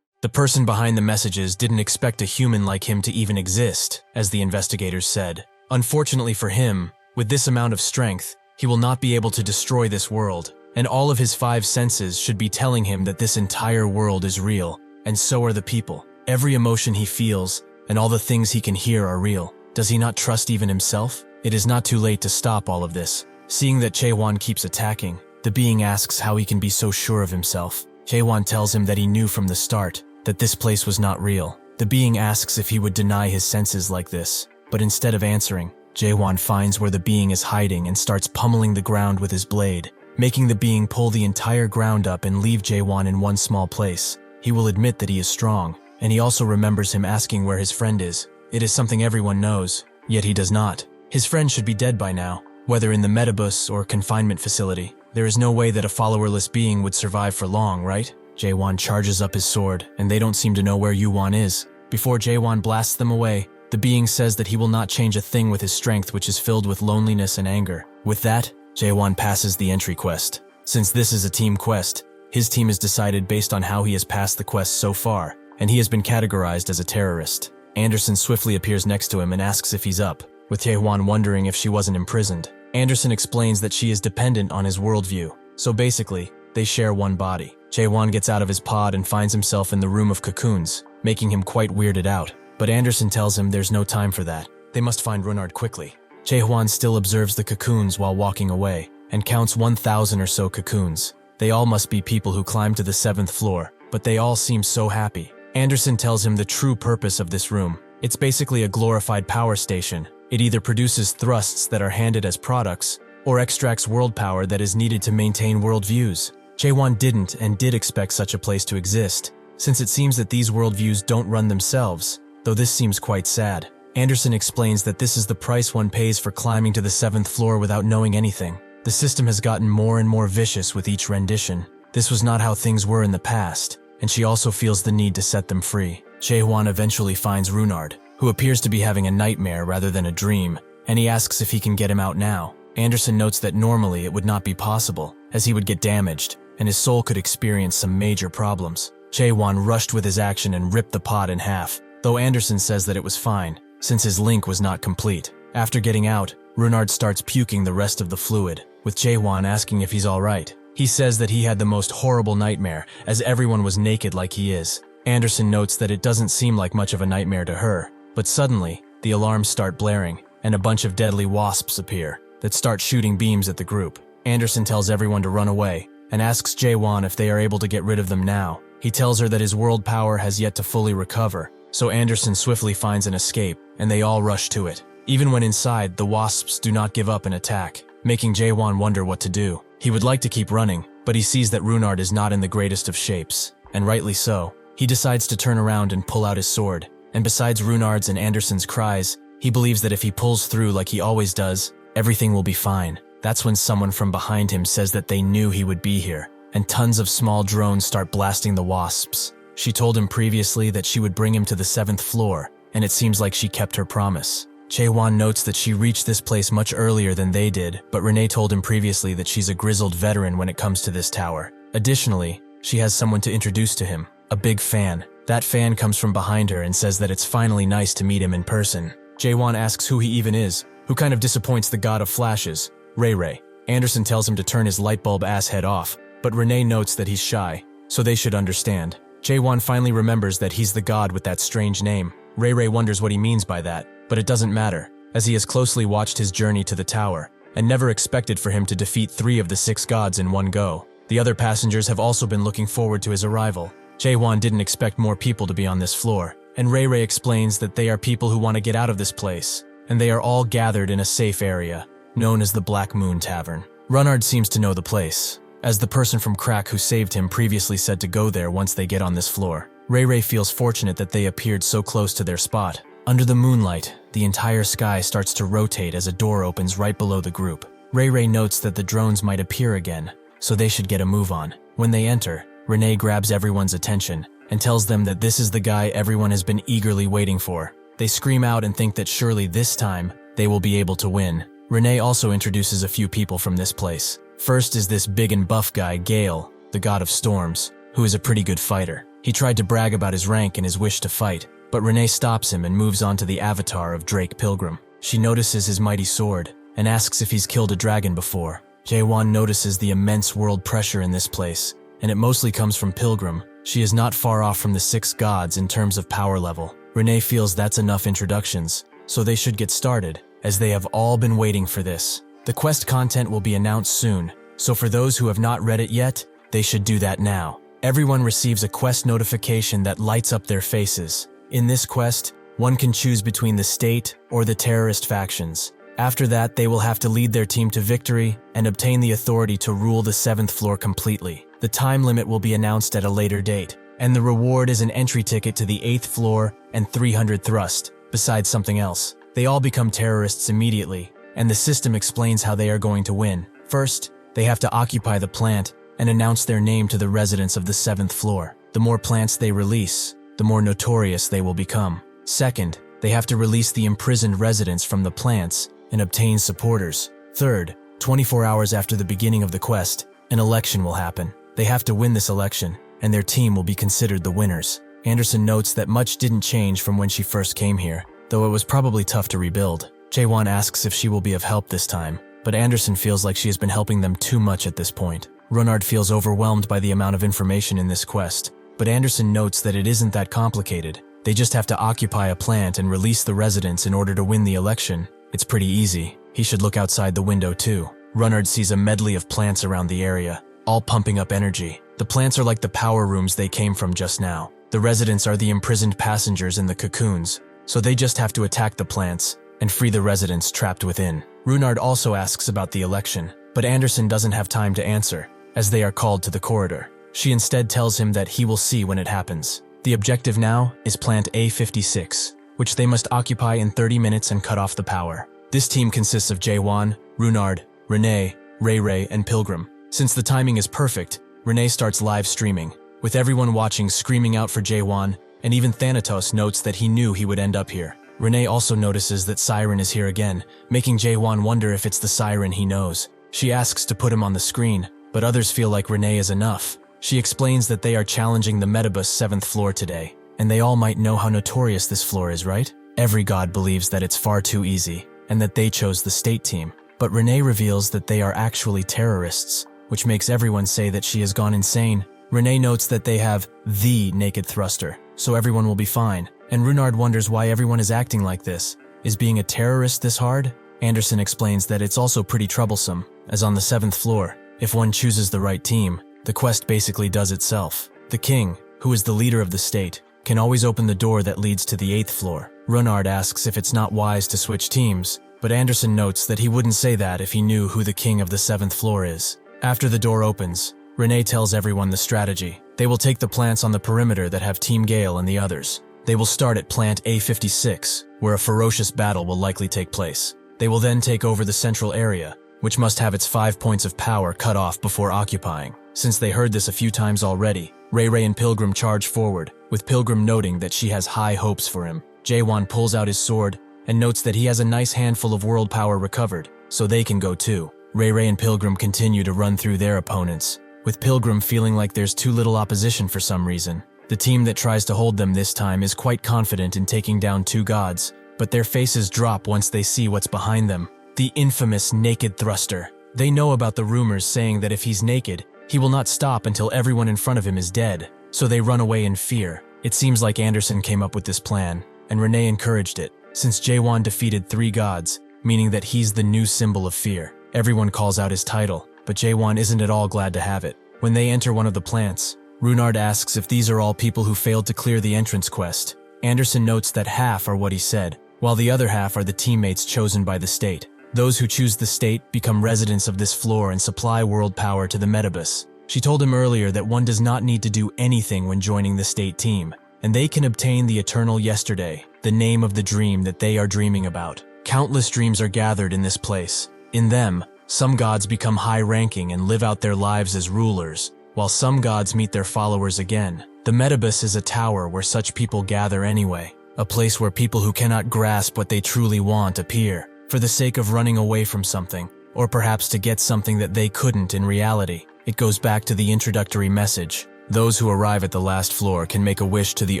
The person behind the messages didn't expect a human like him to even exist, as the investigators said. Unfortunately for him, with this amount of strength, he will not be able to destroy this world, and all of his 5 senses should be telling him that this entire world is real, and so are the people. Every emotion he feels, and all the things he can hear are real. Does he not trust even himself? It is not too late to stop all of this. Seeing that Jaehwan keeps attacking, the being asks how he can be so sure of himself. Jaehwan tells him that he knew from the start that this place was not real. The being asks if he would deny his senses like this, but instead of answering, Jaehwan finds where the being is hiding and starts pummeling the ground with his blade, making the being pull the entire ground up and leave Jaehwan in one small place. He will admit that he is strong, and he also remembers him asking where his friend is. It is something everyone knows, yet he does not. His friend should be dead by now, whether in the metabus or confinement facility. There is no way that a followerless being would survive for long, right? Jaehwan charges up his sword, and they don't seem to know where Yuan is. Before Jaehwan blasts them away, the being says that he will not change a thing with his strength, which is filled with loneliness and anger. With that, Jaehwan passes the entry quest. Since this is a team quest, his team is decided based on how he has passed the quest so far, and he has been categorized as a terrorist. Anderson swiftly appears next to him and asks if he's up, with Jaehwan wondering if she wasn't imprisoned. Anderson explains that she is dependent on his worldview, so basically, they share one body. Jaehwan gets out of his pod and finds himself in the room of cocoons, making him quite weirded out. But Anderson tells him there's no time for that. They must find Runard quickly. Jaehwan still observes the cocoons while walking away, and counts 1,000 or so cocoons. They all must be people who climbed to the 7th floor, but they all seem so happy. Anderson tells him the true purpose of this room. It's basically a glorified power station. It either produces thrusts that are handed as products, or extracts world power that is needed to maintain worldviews. Jaehwan didn't and did expect such a place to exist, since it seems that these worldviews don't run themselves, though this seems quite sad. Anderson explains that this is the price one pays for climbing to the 7th floor without knowing anything. The system has gotten more and more vicious with each rendition. This was not how things were in the past, and she also feels the need to set them free. Jaehwan eventually finds Runard, who appears to be having a nightmare rather than a dream, and he asks if he can get him out now. Anderson notes that normally it would not be possible, as he would get damaged, and his soul could experience some major problems. Jaehwan rushed with his action and ripped the pod in half, though Anderson says that it was fine, since his link was not complete. After getting out, Runard starts puking the rest of the fluid, with Jaehwan asking if he's alright. He says that he had the most horrible nightmare, as everyone was naked like he is. Anderson notes that it doesn't seem like much of a nightmare to her, but suddenly, the alarms start blaring, and a bunch of deadly wasps appear, that start shooting beams at the group. Anderson tells everyone to run away, and asks Jaehwan if they are able to get rid of them now. He tells her that his world power has yet to fully recover, so Anderson swiftly finds an escape, and they all rush to it. Even when inside, the wasps do not give up and attack, making Jaehwan wonder what to do. He would like to keep running, but he sees that Runard is not in the greatest of shapes, and rightly so. He decides to turn around and pull out his sword, and besides Runard's and Anderson's cries, he believes that if he pulls through like he always does, everything will be fine. That's when someone from behind him says that they knew he would be here, and tons of small drones start blasting the wasps. She told him previously that she would bring him to the 7th floor, and it seems like she kept her promise. Jaehwan notes that she reached this place much earlier than they did, but Renee told him previously that she's a grizzled veteran when it comes to this tower. Additionally, she has someone to introduce to him, a big fan. That fan comes from behind her and says that it's finally nice to meet him in person. Jaehwan asks who he even is, who kind of disappoints the god of flashes, Ray Ray. Anderson tells him to turn his lightbulb ass head off, but Renee notes that he's shy, so they should understand. Jaehwan finally remembers that he's the god with that strange name. Ray Ray wonders what he means by that, but it doesn't matter, as he has closely watched his journey to the tower, and never expected for him to defeat 3 of the 6 gods in one go. The other passengers have also been looking forward to his arrival. Jaehwan didn't expect more people to be on this floor, and Ray Ray explains that they are people who want to get out of this place, and they are all gathered in a safe area, known as the Black Moon Tavern. Runard seems to know the place, as the person from Crack who saved him previously said to go there once they get on this floor. Ray Ray feels fortunate that they appeared so close to their spot. Under the moonlight, the entire sky starts to rotate as a door opens right below the group. Ray Ray notes that the drones might appear again, so they should get a move on. When they enter, Renee grabs everyone's attention and tells them that this is the guy everyone has been eagerly waiting for. They scream out and think that surely this time they will be able to win. Renee also introduces a few people from this place. First is this big and buff guy, Gale, the god of storms, who is a pretty good fighter. He tried to brag about his rank and his wish to fight, but Renee stops him and moves on to the avatar of Drake Pilgrim. She notices his mighty sword and asks if he's killed a dragon before. Jaehwan notices the immense world pressure in this place, and it mostly comes from Pilgrim. She is not far off from the 6 gods in terms of power level. Renee feels that's enough introductions, so they should get started, as they have all been waiting for this. The quest content will be announced soon, so for those who have not read it yet, they should do that now. Everyone receives a quest notification that lights up their faces. In this quest, one can choose between the state or the terrorist factions. After that, they will have to lead their team to victory and obtain the authority to rule the 7th floor completely. The time limit will be announced at a later date, and the reward is an entry ticket to the 8th floor and 300 thrust, besides something else. They all become terrorists immediately, and the system explains how they are going to win. First, they have to occupy the plant and announce their name to the residents of the 7th floor. The more plants they release, the more notorious they will become. Second, they have to release the imprisoned residents from the plants and obtain supporters. Third, 24 hours after the beginning of the quest, an election will happen. They have to win this election, and their team will be considered the winners. Anderson notes that much didn't change from when she first came here, though it was probably tough to rebuild. Jaehwan asks if she will be of help this time, but Anderson feels like she has been helping them too much at this point. Runard feels overwhelmed by the amount of information in this quest, but Anderson notes that it isn't that complicated. They just have to occupy a plant and release the residents in order to win the election. It's pretty easy. He should look outside the window too. Runard sees a medley of plants around the area, all pumping up energy. The plants are like the power rooms they came from just now. The residents are the imprisoned passengers in the cocoons, so they just have to attack the plants and free the residents trapped within. Runard also asks about the election, but Anderson doesn't have time to answer, as they are called to the corridor. She instead tells him that he will see when it happens. The objective now is plant A56, which they must occupy in 30 minutes and cut off the power. This team consists of Jaehwan, Runard, Renee, Ray, and Pilgrim. Since the timing is perfect, Renee starts live streaming, with everyone watching screaming out for Jaehwan, and even Thanatos notes that he knew he would end up here. Renee also notices that Siren is here again, making Jaehwan wonder if it's the Siren he knows. She asks to put him on the screen, but others feel like Renee is enough. She explains that they are challenging the Metabus 7th floor today, and they all might know how notorious this floor is, right? Every god believes that it's far too easy, and that they chose the state team. But Renee reveals that they are actually terrorists, which makes everyone say that she has gone insane. Renee notes that they have the naked thruster, so everyone will be fine, and Runard wonders why everyone is acting like this. Is being a terrorist this hard? Anderson explains that it's also pretty troublesome, as on the 7th floor, if one chooses the right team, the quest basically does itself. The king, who is the leader of the state, can always open the door that leads to the 8th floor. Runard asks if it's not wise to switch teams, but Anderson notes that he wouldn't say that if he knew who the king of the 7th floor is. After the door opens, Renee tells everyone the strategy. They will take the plants on the perimeter that have Team Gale and the others. They will start at plant A56, where a ferocious battle will likely take place. They will then take over the central area, which must have its 5 points of power cut off before occupying. Since they heard this a few times already, Ray and Pilgrim charge forward, with Pilgrim noting that she has high hopes for him. Jaehwan pulls out his sword and notes that he has a nice handful of world power recovered, so they can go too. Ray and Pilgrim continue to run through their opponents, with Pilgrim feeling like there's too little opposition for some reason. The team that tries to hold them this time is quite confident in taking down 2 gods, but their faces drop once they see what's behind them. The infamous naked thruster. They know about the rumors saying that if he's naked, he will not stop until everyone in front of him is dead, so they run away in fear. It seems like Anderson came up with this plan, and Renee encouraged it, since Jaehwan defeated 3 gods, meaning that he's the new symbol of fear. Everyone calls out his title, but Jaehwan isn't at all glad to have it. When they enter one of the plants, Runard asks if these are all people who failed to clear the entrance quest. Anderson notes that half are what he said, while the other half are the teammates chosen by the state. Those who choose the state become residents of this floor and supply world power to the Metabus. She told him earlier that one does not need to do anything when joining the state team, and they can obtain the eternal yesterday, the name of the dream that they are dreaming about. Countless dreams are gathered in this place. In them, some gods become high-ranking and live out their lives as rulers, while some gods meet their followers again. The Metabus is a tower where such people gather anyway, a place where people who cannot grasp what they truly want appear, for the sake of running away from something, or perhaps to get something that they couldn't in reality. It goes back to the introductory message. Those who arrive at the last floor can make a wish to the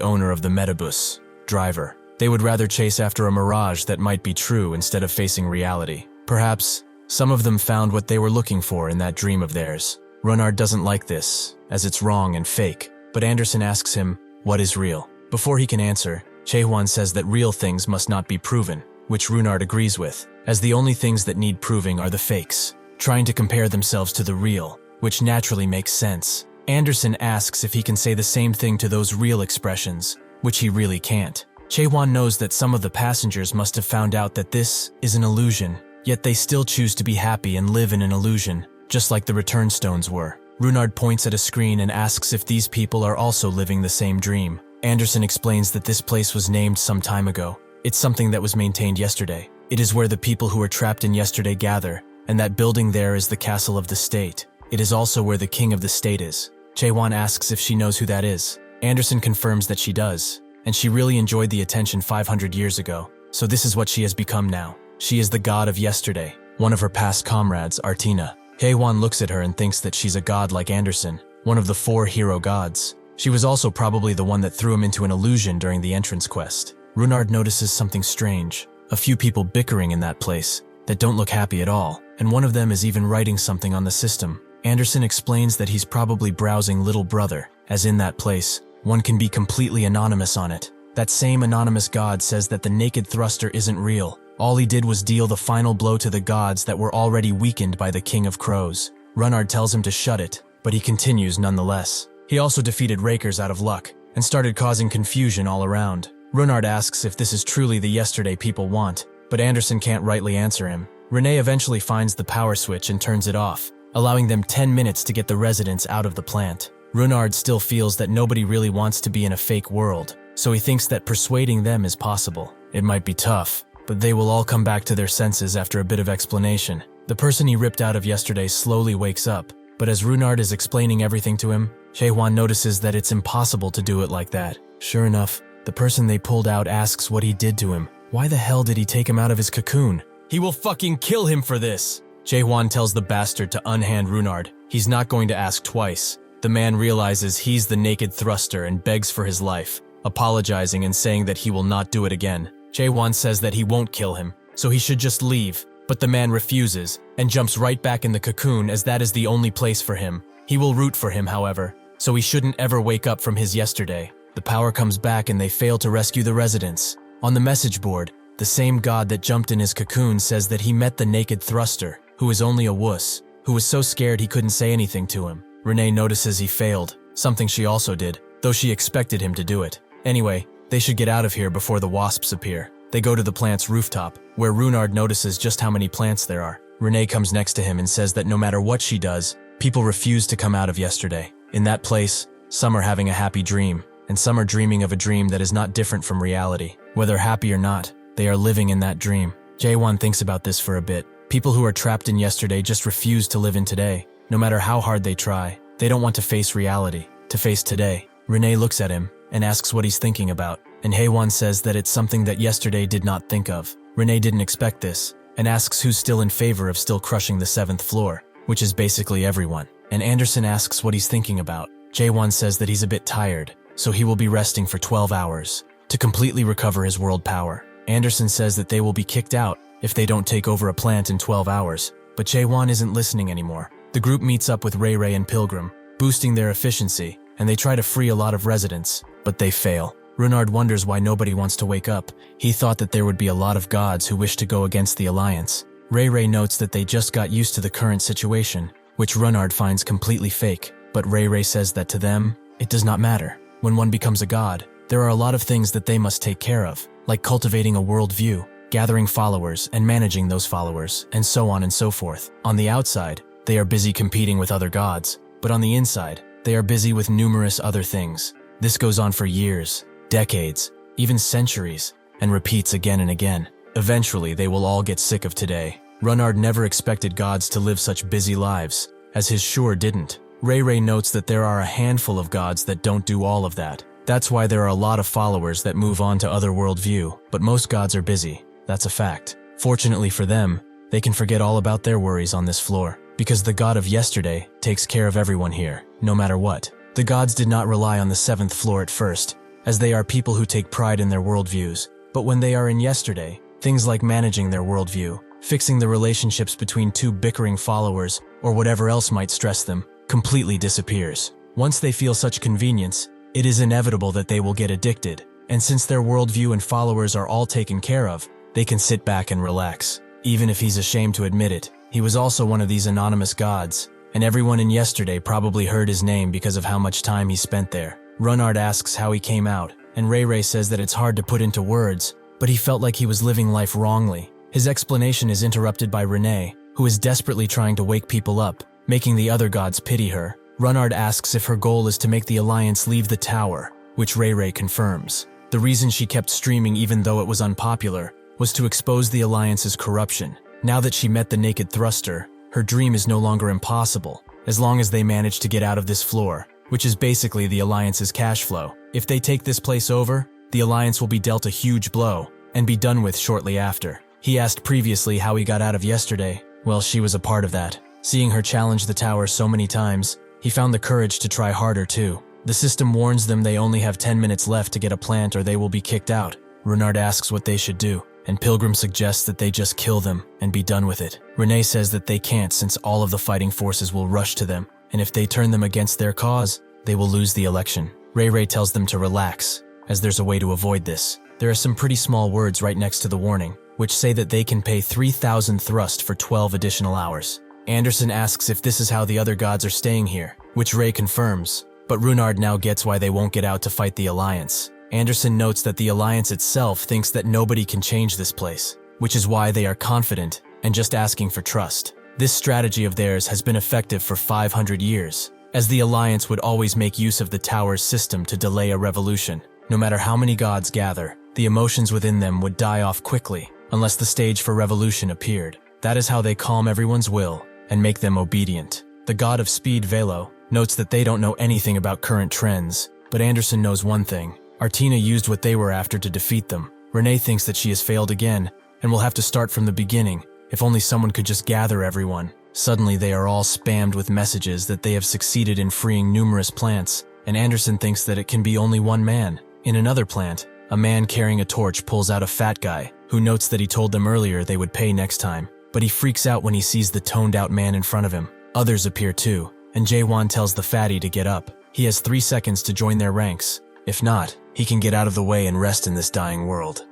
owner of the Metabus, driver. They would rather chase after a mirage that might be true instead of facing reality. Perhaps some of them found what they were looking for in that dream of theirs. Runard doesn't like this, as it's wrong and fake, but Anderson asks him, what is real? Before he can answer, Jaehwan says that real things must not be proven, which Runard agrees with, as the only things that need proving are the fakes, trying to compare themselves to the real, which naturally makes sense. Anderson asks if he can say the same thing to those real expressions, which he really can't. Jaehwan knows that some of the passengers must have found out that this is an illusion, yet they still choose to be happy and live in an illusion, just like the return stones were. Runard points at a screen and asks if these people are also living the same dream. Anderson explains that this place was named some time ago. It's something that was maintained yesterday. It is where the people who were trapped in yesterday gather, and that building there is the castle of the state. It is also where the king of the state is. Jaehwan asks if she knows who that is. Anderson confirms that she does, and she really enjoyed the attention 500 years ago, so this is what she has become now. She is the god of yesterday, one of her past comrades, Artina. Jaehwan looks at her and thinks that she's a god like Anderson, one of the 4 hero gods. She was also probably the one that threw him into an illusion during the entrance quest. Runard notices something strange, a few people bickering in that place that don't look happy at all, and one of them is even writing something on the system. Anderson explains that he's probably browsing Little Brother, as in that place, one can be completely anonymous on it. That same anonymous god says that the naked thruster isn't real. All he did was deal the final blow to the gods that were already weakened by the King of Crows. Runard tells him to shut it, but he continues nonetheless. He also defeated Rakers out of luck, and started causing confusion all around. Runard asks if this is truly the yesterday people want, but Anderson can't rightly answer him. Renee eventually finds the power switch and turns it off, allowing them 10 minutes to get the residents out of the plant. Runard still feels that nobody really wants to be in a fake world, so he thinks that persuading them is possible. It might be tough, but they will all come back to their senses after a bit of explanation. The person he ripped out of yesterday slowly wakes up, but as Runard is explaining everything to him, Jaehwan notices that it's impossible to do it like that. Sure enough, the person they pulled out asks what he did to him. Why the hell did he take him out of his cocoon? He will fucking kill him for this! Jaehwan tells the bastard to unhand Runard. He's not going to ask twice. The man realizes he's the naked thruster and begs for his life, apologizing and saying that he will not do it again. Jaehwan says that he won't kill him, so he should just leave, but the man refuses and jumps right back in the cocoon as that is the only place for him. He will root for him, however, so he shouldn't ever wake up from his yesterday. The power comes back and they fail to rescue the residents. On the message board, the same god that jumped in his cocoon says that he met the naked thruster, who is only a wuss, who was so scared he couldn't say anything to him. Renee notices he failed, something she also did, though she expected him to do it. Anyway, they should get out of here before the wasps appear. They go to the plant's rooftop, where Runard notices just how many plants there are. Renee comes next to him and says that no matter what she does, people refuse to come out of yesterday. In that place, some are having a happy dream, and some are dreaming of a dream that is not different from reality. Whether happy or not, they are living in that dream. Jaehwan thinks about this for a bit. People who are trapped in yesterday just refuse to live in today. No matter how hard they try, they don't want to face reality, to face today. Renee looks at him and asks what he's thinking about, and Jaehwan says that it's something that yesterday did not think of. Renee didn't expect this, and asks who's still in favor of still crushing the 7th floor, which is basically everyone. And Anderson asks what he's thinking about. Jaehwan says that he's a bit tired, so he will be resting for 12 hours to completely recover his world power. Anderson says that they will be kicked out if they don't take over a plant in 12 hours, but Jaehwan isn't listening anymore. The group meets up with Ray Ray and Pilgrim, boosting their efficiency, and they try to free a lot of residents, but they fail. Runard wonders why nobody wants to wake up. He thought that there would be a lot of gods who wish to go against the Alliance. Ray Ray notes that they just got used to the current situation, which Runard finds completely fake, but Ray Ray says that to them, it does not matter. When one becomes a god, there are a lot of things that they must take care of, like cultivating a worldview, gathering followers and managing those followers, and so on and so forth. On the outside, they are busy competing with other gods, but on the inside, they are busy with numerous other things. This goes on for years, decades, even centuries, and repeats again and again. Eventually, they will all get sick of today. Runard never expected gods to live such busy lives, as his sure didn't. Ray Ray notes that there are a handful of gods that don't do all of that. That's why there are a lot of followers that move on to other worldview, but most gods are busy. That's a fact. Fortunately for them, they can forget all about their worries on this floor, because the god of yesterday takes care of everyone here, no matter what. The gods did not rely on the 7th floor at first, as they are people who take pride in their worldviews, but when they are in yesterday, things like managing their worldview, fixing the relationships between two bickering followers, or whatever else might stress them, completely disappears. Once they feel such convenience, it is inevitable that they will get addicted, and since their worldview and followers are all taken care of, they can sit back and relax. Even if he's ashamed to admit it, he was also one of these anonymous gods, and everyone in yesterday probably heard his name because of how much time he spent there. Runard asks how he came out, and Ray Ray says that it's hard to put into words, but he felt like he was living life wrongly. His explanation is interrupted by Renee, who is desperately trying to wake people up, making the other gods pity her. Runard asks if her goal is to make the Alliance leave the tower, which Ray Ray confirms. The reason she kept streaming even though it was unpopular was to expose the Alliance's corruption. Now that she met the Naked Thruster, her dream is no longer impossible, as long as they manage to get out of this floor, which is basically the Alliance's cash flow. If they take this place over, the Alliance will be dealt a huge blow, and be done with shortly after. He asked previously how he got out of yesterday. Well, she was a part of that. Seeing her challenge the tower so many times, he found the courage to try harder too. The system warns them they only have 10 minutes left to get a plant or they will be kicked out. Renard asks what they should do, and Pilgrim suggests that they just kill them and be done with it. Renee says that they can't since all of the fighting forces will rush to them, and if they turn them against their cause, they will lose the election. Ray Ray tells them to relax, as there's a way to avoid this. There are some pretty small words right next to the warning, which say that they can pay 3,000 thrust for 12 additional hours. Anderson asks if this is how the other gods are staying here, which Ray confirms, but Runard now gets why they won't get out to fight the Alliance. Anderson notes that the Alliance itself thinks that nobody can change this place, which is why they are confident and just asking for trust. This strategy of theirs has been effective for 500 years, as the Alliance would always make use of the tower's system to delay a revolution. No matter how many gods gather, the emotions within them would die off quickly, unless the stage for revolution appeared. That is how they calm everyone's will and make them obedient. The god of speed, Velo, notes that they don't know anything about current trends, but Anderson knows one thing. Artina used what they were after to defeat them. Renee thinks that she has failed again, and will have to start from the beginning. If only someone could just gather everyone. Suddenly they are all spammed with messages that they have succeeded in freeing numerous plants, and Anderson thinks that it can be only one man. In another plant, a man carrying a torch pulls out a fat guy, who notes that he told them earlier they would pay next time, but he freaks out when he sees the toned-out man in front of him. Others appear too, and Jaehwan tells the fatty to get up. He has 3 seconds to join their ranks. If not, he can get out of the way and rest in this dying world.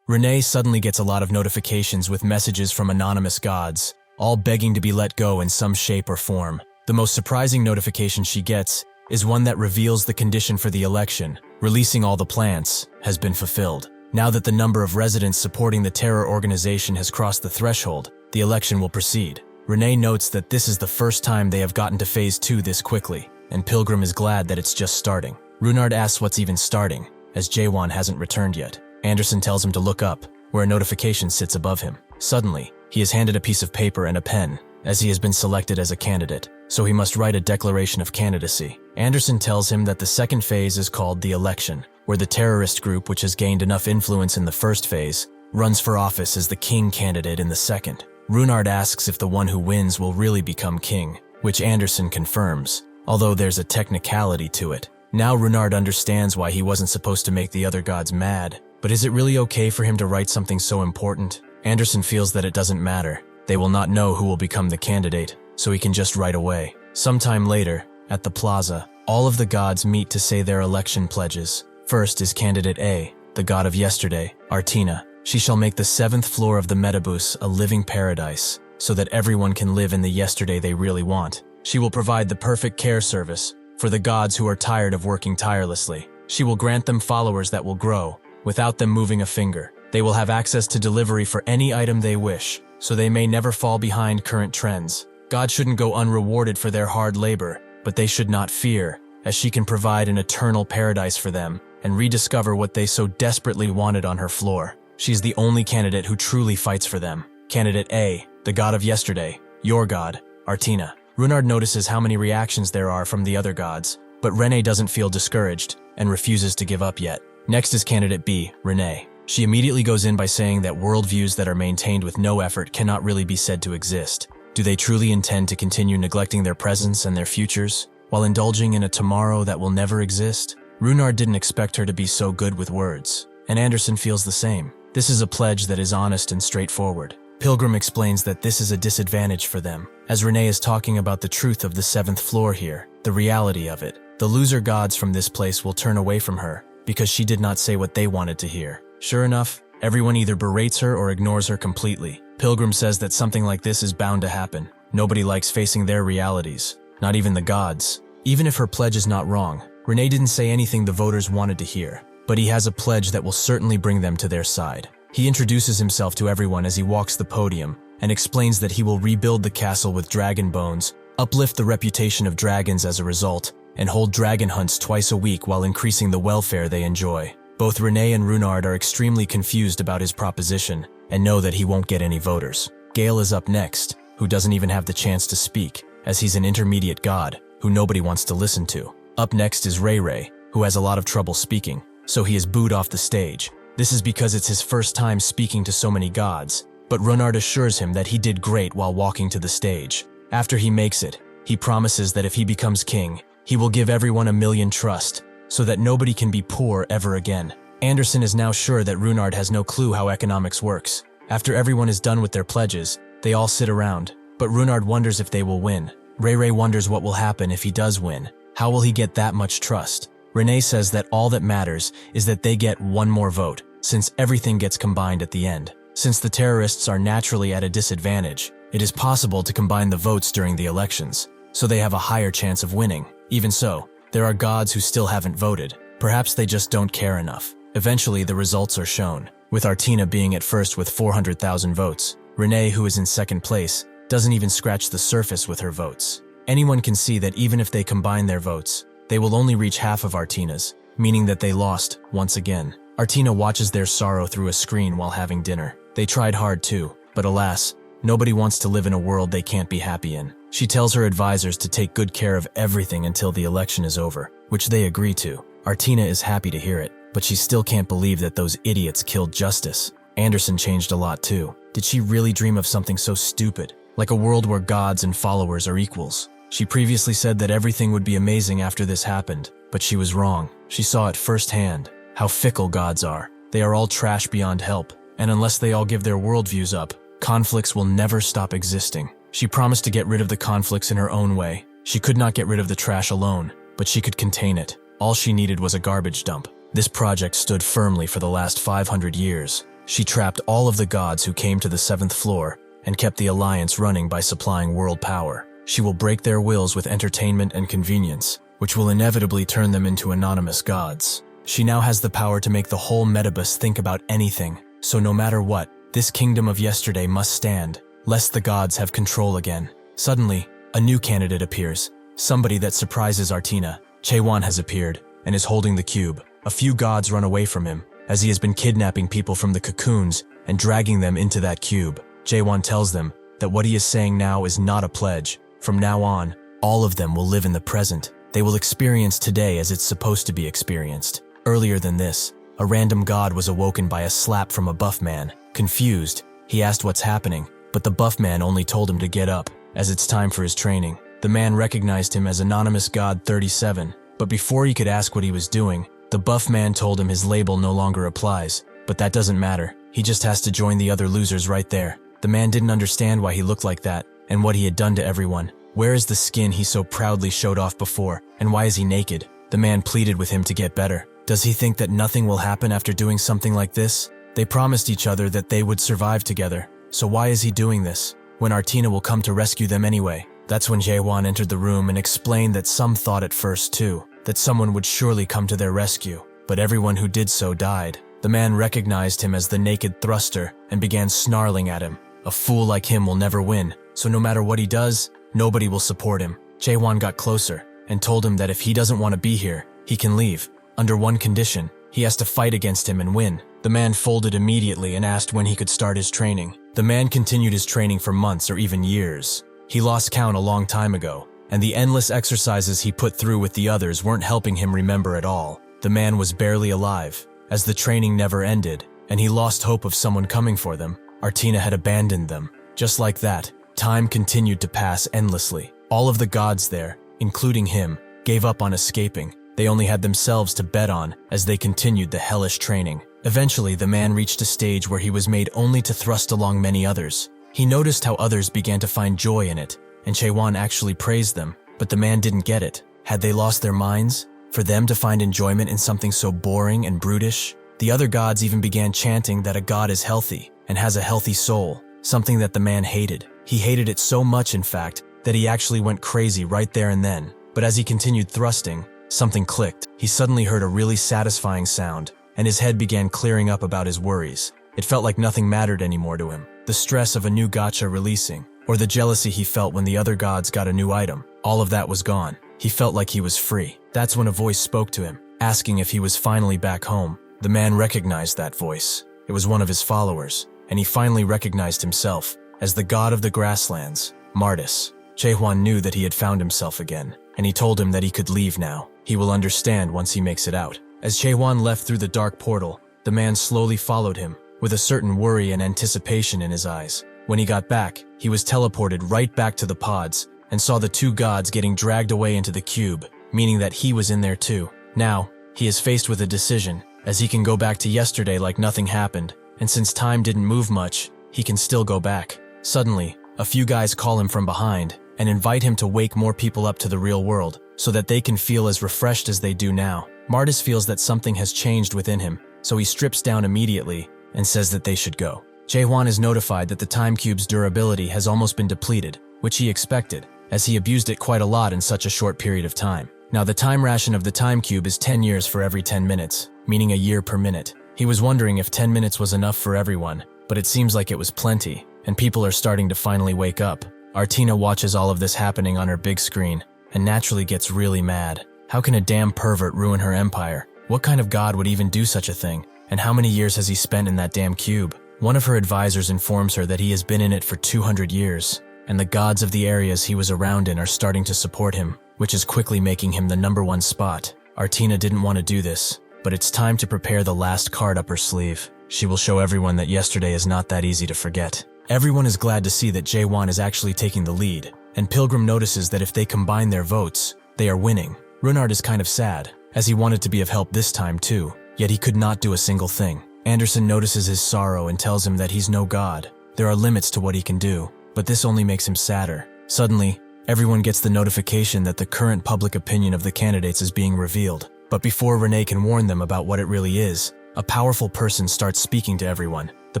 Renee suddenly gets a lot of notifications with messages from anonymous gods, all begging to be let go in some shape or form. The most surprising notification she gets is one that reveals the condition for the election, releasing all the plants, has been fulfilled. Now that the number of residents supporting the terror organization has crossed the threshold, the election will proceed. Renee notes that this is the first time they have gotten to phase 2 this quickly, and Pilgrim is glad that it's just starting. Runard asks what's even starting, as Jaehwan hasn't returned yet. Anderson tells him to look up, where a notification sits above him. Suddenly, he is handed a piece of paper and a pen, as he has been selected as a candidate, so he must write a declaration of candidacy. Anderson tells him that the second phase is called the election, where the terrorist group, which has gained enough influence in the first phase, runs for office as the king candidate in the second. Runard asks if the one who wins will really become king, which Anderson confirms, although there's a technicality to it. Now Runard understands why he wasn't supposed to make the other gods mad, but is it really okay for him to write something so important? Anderson feels that it doesn't matter. They will not know who will become the candidate, so he can just write away. Sometime later, at the plaza, all of the gods meet to say their election pledges. First is candidate A, the god of yesterday, Artina. She shall make the 7th floor of the Metabus a living paradise, so that everyone can live in the yesterday they really want. She will provide the perfect care service for the gods who are tired of working tirelessly. She will grant them followers that will grow, without them moving a finger. They will have access to delivery for any item they wish, so they may never fall behind current trends. God shouldn't go unrewarded for their hard labor, but they should not fear, as she can provide an eternal paradise for them and rediscover what they so desperately wanted on her floor. She's the only candidate who truly fights for them. Candidate A, the god of yesterday, your god, Artina. Runard notices how many reactions there are from the other gods, but Renee doesn't feel discouraged and refuses to give up yet. Next is candidate B, Renee. She immediately goes in by saying that worldviews that are maintained with no effort cannot really be said to exist. Do they truly intend to continue neglecting their presents and their futures, while indulging in a tomorrow that will never exist? Runard didn't expect her to be so good with words, and Anderson feels the same. This is a pledge that is honest and straightforward. Pilgrim explains that this is a disadvantage for them, as Renee is talking about the truth of the 7th floor here, the reality of it. The loser gods from this place will turn away from her, because she did not say what they wanted to hear. Sure enough, everyone either berates her or ignores her completely. Pilgrim says that something like this is bound to happen. Nobody likes facing their realities, not even the gods. Even if her pledge is not wrong, Renee didn't say anything the voters wanted to hear, but he has a pledge that will certainly bring them to their side. He introduces himself to everyone as he walks the podium and explains that he will rebuild the castle with dragon bones, uplift the reputation of dragons as a result, and hold dragon hunts twice a week while increasing the welfare they enjoy. Both Renee and Runard are extremely confused about his proposition and know that he won't get any voters. Gale is up next, who doesn't even have the chance to speak, as he's an intermediate god who nobody wants to listen to. Up next is Ray Ray, who has a lot of trouble speaking, so he is booed off the stage. This is because it's his first time speaking to so many gods, but Runard assures him that he did great while walking to the stage. After he makes it, he promises that if he becomes king, he will give everyone 1,000,000 trust, so that nobody can be poor ever again. Anderson is now sure that Runard has no clue how economics works. After everyone is done with their pledges, they all sit around, but Runard wonders if they will win. Ray Ray wonders what will happen if he does win. How will he get that much trust? Renee says that all that matters is that they get one more vote, since everything gets combined at the end. Since the terrorists are naturally at a disadvantage, it is possible to combine the votes during the elections, so they have a higher chance of winning. Even so, there are gods who still haven't voted. Perhaps they just don't care enough. Eventually, the results are shown, with Artina being at first with 400,000 votes. Renee, who is in second place, doesn't even scratch the surface with her votes. Anyone can see that even if they combine their votes, they will only reach half of Artina's, meaning that they lost once again. Artina watches their sorrow through a screen while having dinner. They tried hard too, but alas, nobody wants to live in a world they can't be happy in. She tells her advisors to take good care of everything until the election is over, which they agree to. Artina is happy to hear it, but she still can't believe that those idiots killed Justice. Anderson changed a lot too. Did she really dream of something so stupid, like a world where gods and followers are equals? She previously said that everything would be amazing after this happened, but she was wrong. She saw it firsthand, how fickle gods are. They are all trash beyond help, and unless they all give their worldviews up, conflicts will never stop existing. She promised to get rid of the conflicts in her own way. She could not get rid of the trash alone, but she could contain it. All she needed was a garbage dump. This project stood firmly for the last 500 years. She trapped all of the gods who came to the 7th floor and kept the alliance running by supplying world power. She will break their wills with entertainment and convenience, which will inevitably turn them into anonymous gods. She now has the power to make the whole metabus think about anything, so no matter what, this kingdom of yesterday must stand, lest the gods have control again. Suddenly, a new candidate appears, somebody that surprises Artina. Jaehwan has appeared, and is holding the cube. A few gods run away from him, as he has been kidnapping people from the cocoons and dragging them into that cube. Jaehwan tells them that what he is saying now is not a pledge. From now on, all of them will live in the present. They will experience today as it's supposed to be experienced. Earlier than this, a random god was awoken by a slap from a buff man. Confused, he asked what's happening, but the buff man only told him to get up, as it's time for his training. The man recognized him as Anonymous God 37, but before he could ask what he was doing, the buff man told him his label no longer applies. But that doesn't matter, he just has to join the other losers right there. The man didn't understand why he looked like that, and what he had done to everyone. Where is the skin he so proudly showed off before, and why is he naked? The man pleaded with him to get better. Does he think that nothing will happen after doing something like this? They promised each other that they would survive together, so why is he doing this, when Artina will come to rescue them anyway? That's when Jaehwan entered the room and explained that some thought at first too, that someone would surely come to their rescue, but everyone who did so died. The man recognized him as the naked thruster and began snarling at him. A fool like him will never win, so no matter what he does, nobody will support him. Jaehwan got closer and told him that if he doesn't want to be here, he can leave. Under one condition, he has to fight against him and win. The man folded immediately and asked when he could start his training. The man continued his training for months or even years. He lost count a long time ago, and the endless exercises he put through with the others weren't helping him remember at all. The man was barely alive, as the training never ended, and he lost hope of someone coming for them. Artina had abandoned them. Just like that, time continued to pass endlessly. All of the gods there, including him, gave up on escaping. They only had themselves to bet on as they continued the hellish training. Eventually, the man reached a stage where he was made only to thrust along many others. He noticed how others began to find joy in it, and Jaehwan actually praised them, but the man didn't get it. Had they lost their minds? For them to find enjoyment in something so boring and brutish? The other gods even began chanting that a god is healthy and has a healthy soul, something that the man hated. He hated it so much, in fact, that he actually went crazy right there and then. But as he continued thrusting, something clicked. He suddenly heard a really satisfying sound, and his head began clearing up about his worries. It felt like nothing mattered anymore to him. The stress of a new gacha releasing, or the jealousy he felt when the other gods got a new item, all of that was gone. He felt like he was free. That's when a voice spoke to him, asking if he was finally back home. The man recognized that voice. It was one of his followers, and he finally recognized himself as the god of the grasslands, Martis. Jaehwan knew that he had found himself again, and he told him that he could leave now. He will understand once he makes it out. As Jaehwan left through the dark portal, the man slowly followed him, with a certain worry and anticipation in his eyes. When he got back, he was teleported right back to the pods, and saw the two gods getting dragged away into the cube, meaning that he was in there too. Now, he is faced with a decision, as he can go back to yesterday like nothing happened, and since time didn't move much, he can still go back. Suddenly, a few guys call him from behind, and invite him to wake more people up to the real world, so that they can feel as refreshed as they do now. Martis feels that something has changed within him, so he strips down immediately, and says that they should go. Jaehwan is notified that the time cube's durability has almost been depleted, which he expected, as he abused it quite a lot in such a short period of time. Now the time ration of the time cube is 10 years for every 10 minutes, meaning a year per minute. He was wondering if 10 minutes was enough for everyone, but it seems like it was plenty, and people are starting to finally wake up. Artina watches all of this happening on her big screen, and naturally gets really mad. How can a damn pervert ruin her empire? What kind of god would even do such a thing? And how many years has he spent in that damn cube? One of her advisors informs her that he has been in it for 200 years, and the gods of the areas he was around in are starting to support him, which is quickly making him the #1 spot. Artina didn't want to do this, but it's time to prepare the last card up her sleeve. She will show everyone that yesterday is not that easy to forget. Everyone is glad to see that Jaehwan is actually taking the lead, and Pilgrim notices that if they combine their votes, they are winning. Runard is kind of sad, as he wanted to be of help this time too, yet he could not do a single thing. Anderson notices his sorrow and tells him that he's no god. There are limits to what he can do, but this only makes him sadder. Suddenly, everyone gets the notification that the current public opinion of the candidates is being revealed. But before Renee can warn them about what it really is, a powerful person starts speaking to everyone. The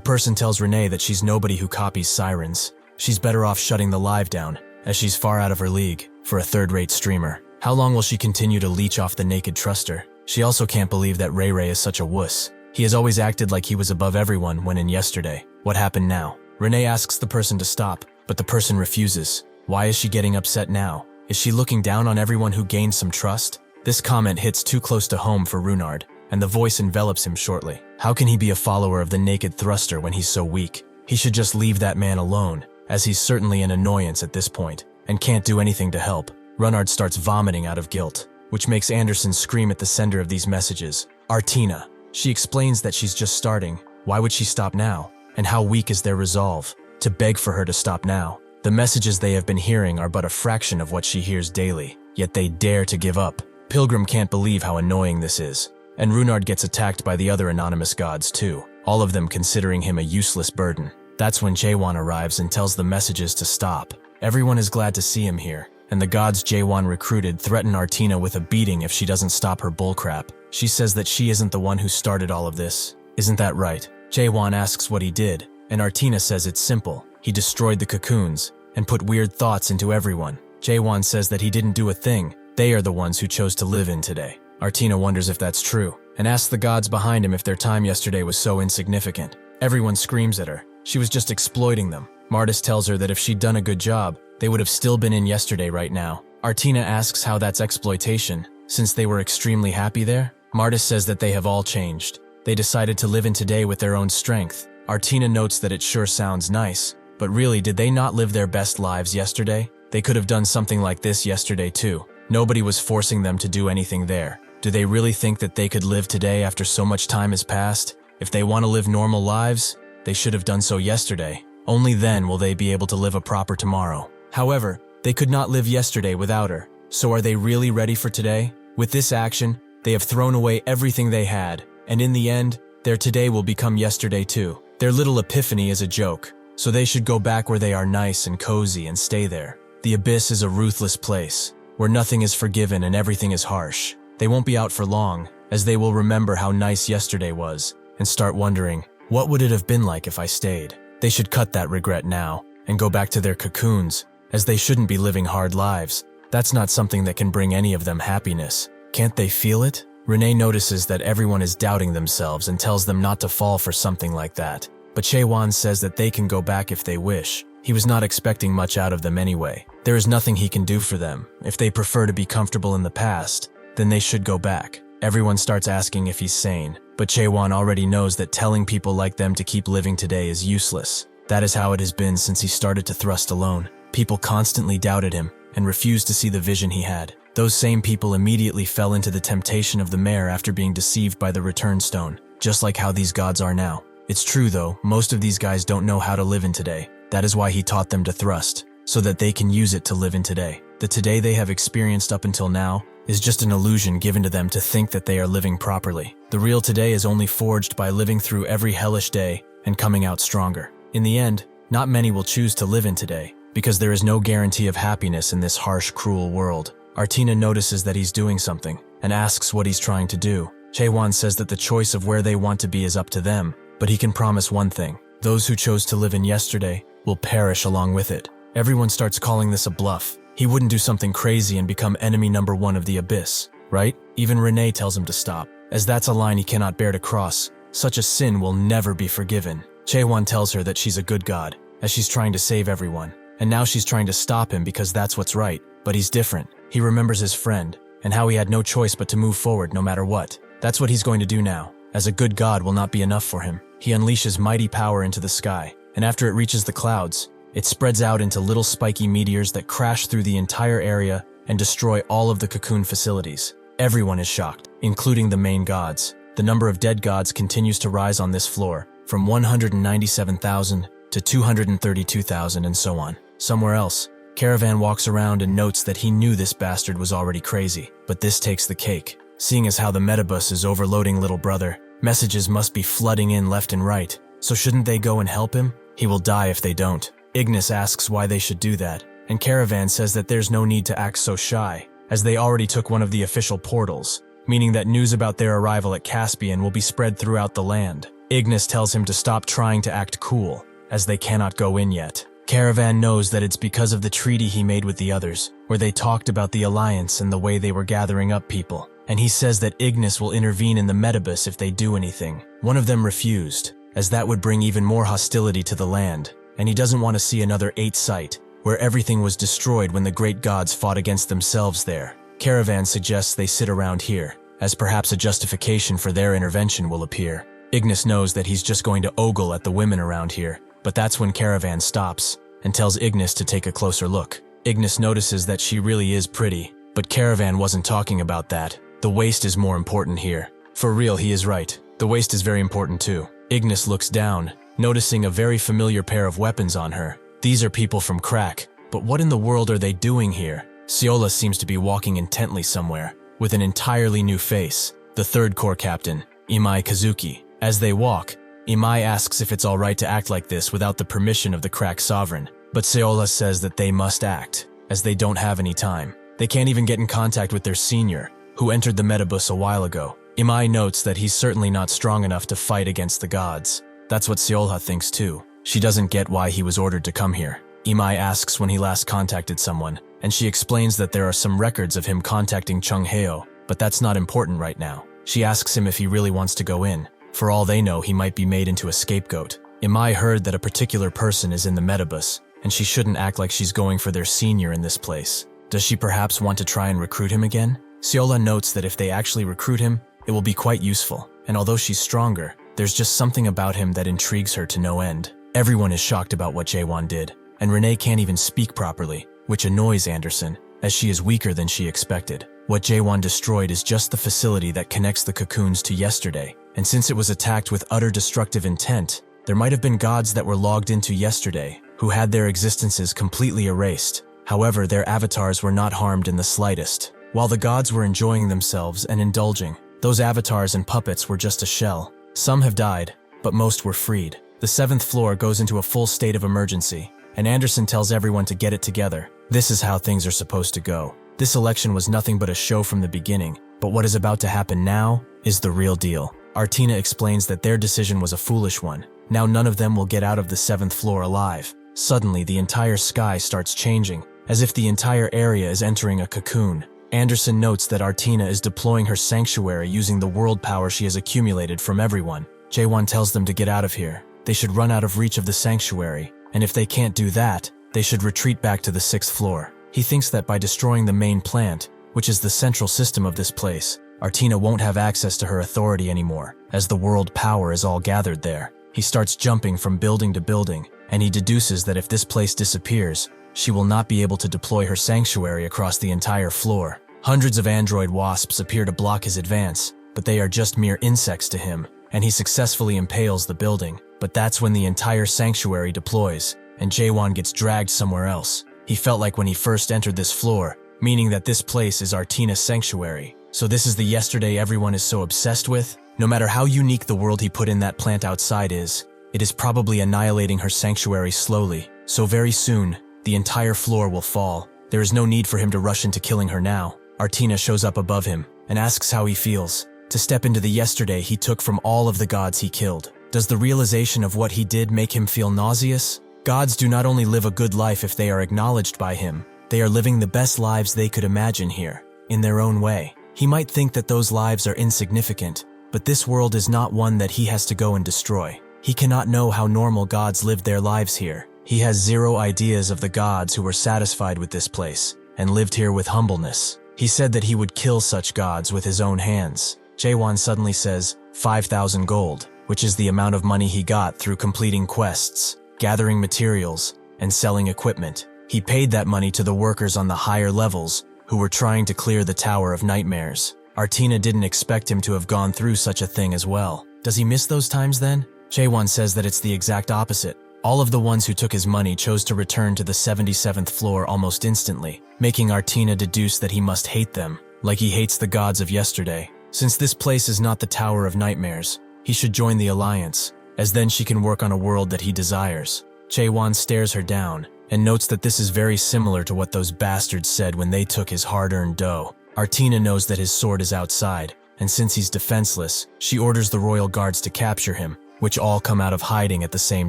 person tells Renee that she's nobody who copies Sirens. She's better off shutting the live down, as she's far out of her league for a third-rate streamer. How long will she continue to leech off the naked truster? She also can't believe that Ray Ray is such a wuss. He has always acted like he was above everyone when in yesterday. What happened now? Renee asks the person to stop, but the person refuses. Why is she getting upset now? Is she looking down on everyone who gained some trust? This comment hits too close to home for Runard, and the voice envelops him shortly. How can he be a follower of the naked thruster when he's so weak? He should just leave that man alone, as he's certainly an annoyance at this point, and can't do anything to help. Runard starts vomiting out of guilt, which makes Anderson scream at the sender of these messages, Artina. She explains that she's just starting. Why would she stop now? And how weak is their resolve to beg for her to stop now? The messages they have been hearing are but a fraction of what she hears daily, yet they dare to give up. Pilgrim can't believe how annoying this is, and Runard gets attacked by the other anonymous gods too, all of them considering him a useless burden. That's when Jaehwan arrives and tells the messages to stop. Everyone is glad to see him here, and the gods Jaehwan recruited threaten Artina with a beating if she doesn't stop her bullcrap. She says that she isn't the one who started all of this. Isn't that right? Jaehwan asks what he did, and Artina says it's simple. He destroyed the cocoons and put weird thoughts into everyone. Jaehwan says that he didn't do a thing. They are the ones who chose to live in today. Artina wonders if that's true, and asks the gods behind him if their time yesterday was so insignificant. Everyone screams at her. She was just exploiting them. Martis tells her that if she'd done a good job, they would have still been in yesterday right now. Artina asks how that's exploitation, since they were extremely happy there. Martis says that they have all changed. They decided to live in today with their own strength. Artina notes that it sure sounds nice, But really, did they not live their best lives yesterday? They could have done something like this yesterday too. Nobody was forcing them to do anything there. Do they really think that they could live today after so much time has passed? If they want to live normal lives, they should have done so yesterday. Only then will they be able to live a proper tomorrow. However, they could not live yesterday without her. So are they really ready for today? With this action, they have thrown away everything they had, and in the end, their today will become yesterday too. Their little epiphany is a joke, so they should go back where they are nice and cozy and stay there. The abyss is a ruthless place, where nothing is forgiven and everything is harsh. They won't be out for long, as they will remember how nice yesterday was, and start wondering, what would it have been like if I stayed? They should cut that regret now, and go back to their cocoons, as they shouldn't be living hard lives. That's not something that can bring any of them happiness. Can't they feel it? Renee notices that everyone is doubting themselves and tells them not to fall for something like that. But Jaehwan says that they can go back if they wish. He was not expecting much out of them anyway. There is nothing he can do for them. If they prefer to be comfortable in the past, then they should go back. Everyone starts asking if he's sane, but Jaehwan already knows that telling people like them to keep living today is useless. That is how it has been since he started to thrust alone. People constantly doubted him and refused to see the vision he had. Those same people immediately fell into the temptation of the mare after being deceived by the return stone, just like how these gods are now. It's true though, most of these guys don't know how to live in today. That is why he taught them to thrust, so that they can use it to live in today. The today they have experienced up until now is just an illusion given to them to think that they are living properly. The real today is only forged by living through every hellish day and coming out stronger. In the end, not many will choose to live in today, because there is no guarantee of happiness in this harsh, cruel world. Artina notices that he's doing something, and asks what he's trying to do. Jaehwan says that the choice of where they want to be is up to them, but he can promise one thing. Those who chose to live in yesterday will perish along with it. Everyone starts calling this a bluff. He wouldn't do something crazy and become enemy number one of the abyss, right? Even Renee tells him to stop, as that's a line he cannot bear to cross. Such a sin will never be forgiven. Jaehwan tells her that she's a good god, as she's trying to save everyone. And now she's trying to stop him because that's what's right. But he's different. He remembers his friend, and how he had no choice but to move forward no matter what. That's what he's going to do now, as a good god will not be enough for him. He unleashes mighty power into the sky, and after it reaches the clouds, it spreads out into little spiky meteors that crash through the entire area and destroy all of the cocoon facilities. Everyone is shocked, including the main gods. The number of dead gods continues to rise on this floor, from 197,000 to 232,000 and so on. Somewhere else, Caravan walks around and notes that he knew this bastard was already crazy, but this takes the cake. Seeing as how the metabus is overloading little brother, messages must be flooding in left and right, so shouldn't they go and help him? He will die if they don't. Ignis asks why they should do that, and Caravan says that there's no need to act so shy, as they already took one of the official portals, meaning that news about their arrival at Caspian will be spread throughout the land. Ignis tells him to stop trying to act cool, as they cannot go in yet. Caravan knows that it's because of the treaty he made with the others, where they talked about the alliance and the way they were gathering up people, and he says that Ignis will intervene in the metabus if they do anything. One of them refused, as that would bring even more hostility to the land, and he doesn't want to see another 8th site, where everything was destroyed when the great gods fought against themselves there. Caravan suggests they sit around here, as perhaps a justification for their intervention will appear. Ignis knows that he's just going to ogle at the women around here, but that's when Caravan stops and tells Ignis to take a closer look. Ignis notices that she really is pretty, but Caravan wasn't talking about that. The waist is more important here. For real, he is right. The waist is very important too. Ignis looks down, noticing a very familiar pair of weapons on her. These are people from Crack, but what in the world are they doing here? Siola seems to be walking intently somewhere, with an entirely new face, the third corps captain, Imai Kazuki. As they walk, Imai asks if it's alright to act like this without the permission of the Crack sovereign, but Siola says that they must act, as they don't have any time. They can't even get in contact with their senior, who entered the metabus a while ago. Imai notes that he's certainly not strong enough to fight against the gods. That's what Siola thinks too. She doesn't get why he was ordered to come here. Imai asks when he last contacted someone, and she explains that there are some records of him contacting Chung Heo, but that's not important right now. She asks him if he really wants to go in. For all they know, he might be made into a scapegoat. Imai heard that a particular person is in the metabus, and she shouldn't act like she's going for their senior in this place. Does she perhaps want to try and recruit him again? Siola notes that if they actually recruit him, it will be quite useful, and although she's stronger, there's just something about him that intrigues her to no end. Everyone is shocked about what Jaehwan did, and Renee can't even speak properly, which annoys Anderson, as she is weaker than she expected. What Jaehwan destroyed is just the facility that connects the cocoons to yesterday, and since it was attacked with utter destructive intent, there might have been gods that were logged into yesterday, who had their existences completely erased. However, their avatars were not harmed in the slightest. While the gods were enjoying themselves and indulging, those avatars and puppets were just a shell. Some have died, but most were freed. The 7th floor goes into a full state of emergency, and Anderson tells everyone to get it together. This is how things are supposed to go. This election was nothing but a show from the beginning, but what is about to happen now is the real deal. Artina explains that their decision was a foolish one. Now none of them will get out of the 7th floor alive. Suddenly, the entire sky starts changing, as if the entire area is entering a cocoon. Anderson notes that Artina is deploying her sanctuary using the world power she has accumulated from everyone. Jaehwan tells them to get out of here. They should run out of reach of the sanctuary, and if they can't do that, they should retreat back to the 6th floor. He thinks that by destroying the main plant, which is the central system of this place, Artina won't have access to her authority anymore, as the world power is all gathered there. He starts jumping from building to building, and he deduces that if this place disappears, she will not be able to deploy her sanctuary across the entire floor. Hundreds of android wasps appear to block his advance, but they are just mere insects to him, and he successfully impales the building. But that's when the entire sanctuary deploys, and Jaehwan gets dragged somewhere else. He felt like when he first entered this floor, meaning that this place is Artina's sanctuary. So this is the yesterday everyone is so obsessed with? No matter how unique the world he put in that plant outside is, it is probably annihilating her sanctuary slowly. So very soon, the entire floor will fall. There is no need for him to rush into killing her now. Artina shows up above him and asks how he feels. To step into the yesterday he took from all of the gods he killed. Does the realization of what he did make him feel nauseous? Gods do not only live a good life if they are acknowledged by him, they are living the best lives they could imagine here, in their own way. He might think that those lives are insignificant, but this world is not one that he has to go and destroy. He cannot know how normal gods lived their lives here. He has zero ideas of the gods who were satisfied with this place, and lived here with humbleness. He said that he would kill such gods with his own hands. Jaehwan suddenly says, 5,000 gold, which is the amount of money he got through completing quests, gathering materials, and selling equipment. He paid that money to the workers on the higher levels who were trying to clear the Tower of Nightmares. Artina didn't expect him to have gone through such a thing as well. Does he miss those times then? Jaehwan says that it's the exact opposite. All of the ones who took his money chose to return to the 77th floor almost instantly, making Artina deduce that he must hate them, like he hates the gods of yesterday. Since this place is not the Tower of Nightmares, he should join the Alliance, as then she can work on a world that he desires. Jaehwan stares her down, and notes that this is very similar to what those bastards said when they took his hard-earned dough. Artina knows that his sword is outside, and since he's defenseless, she orders the royal guards to capture him, which all come out of hiding at the same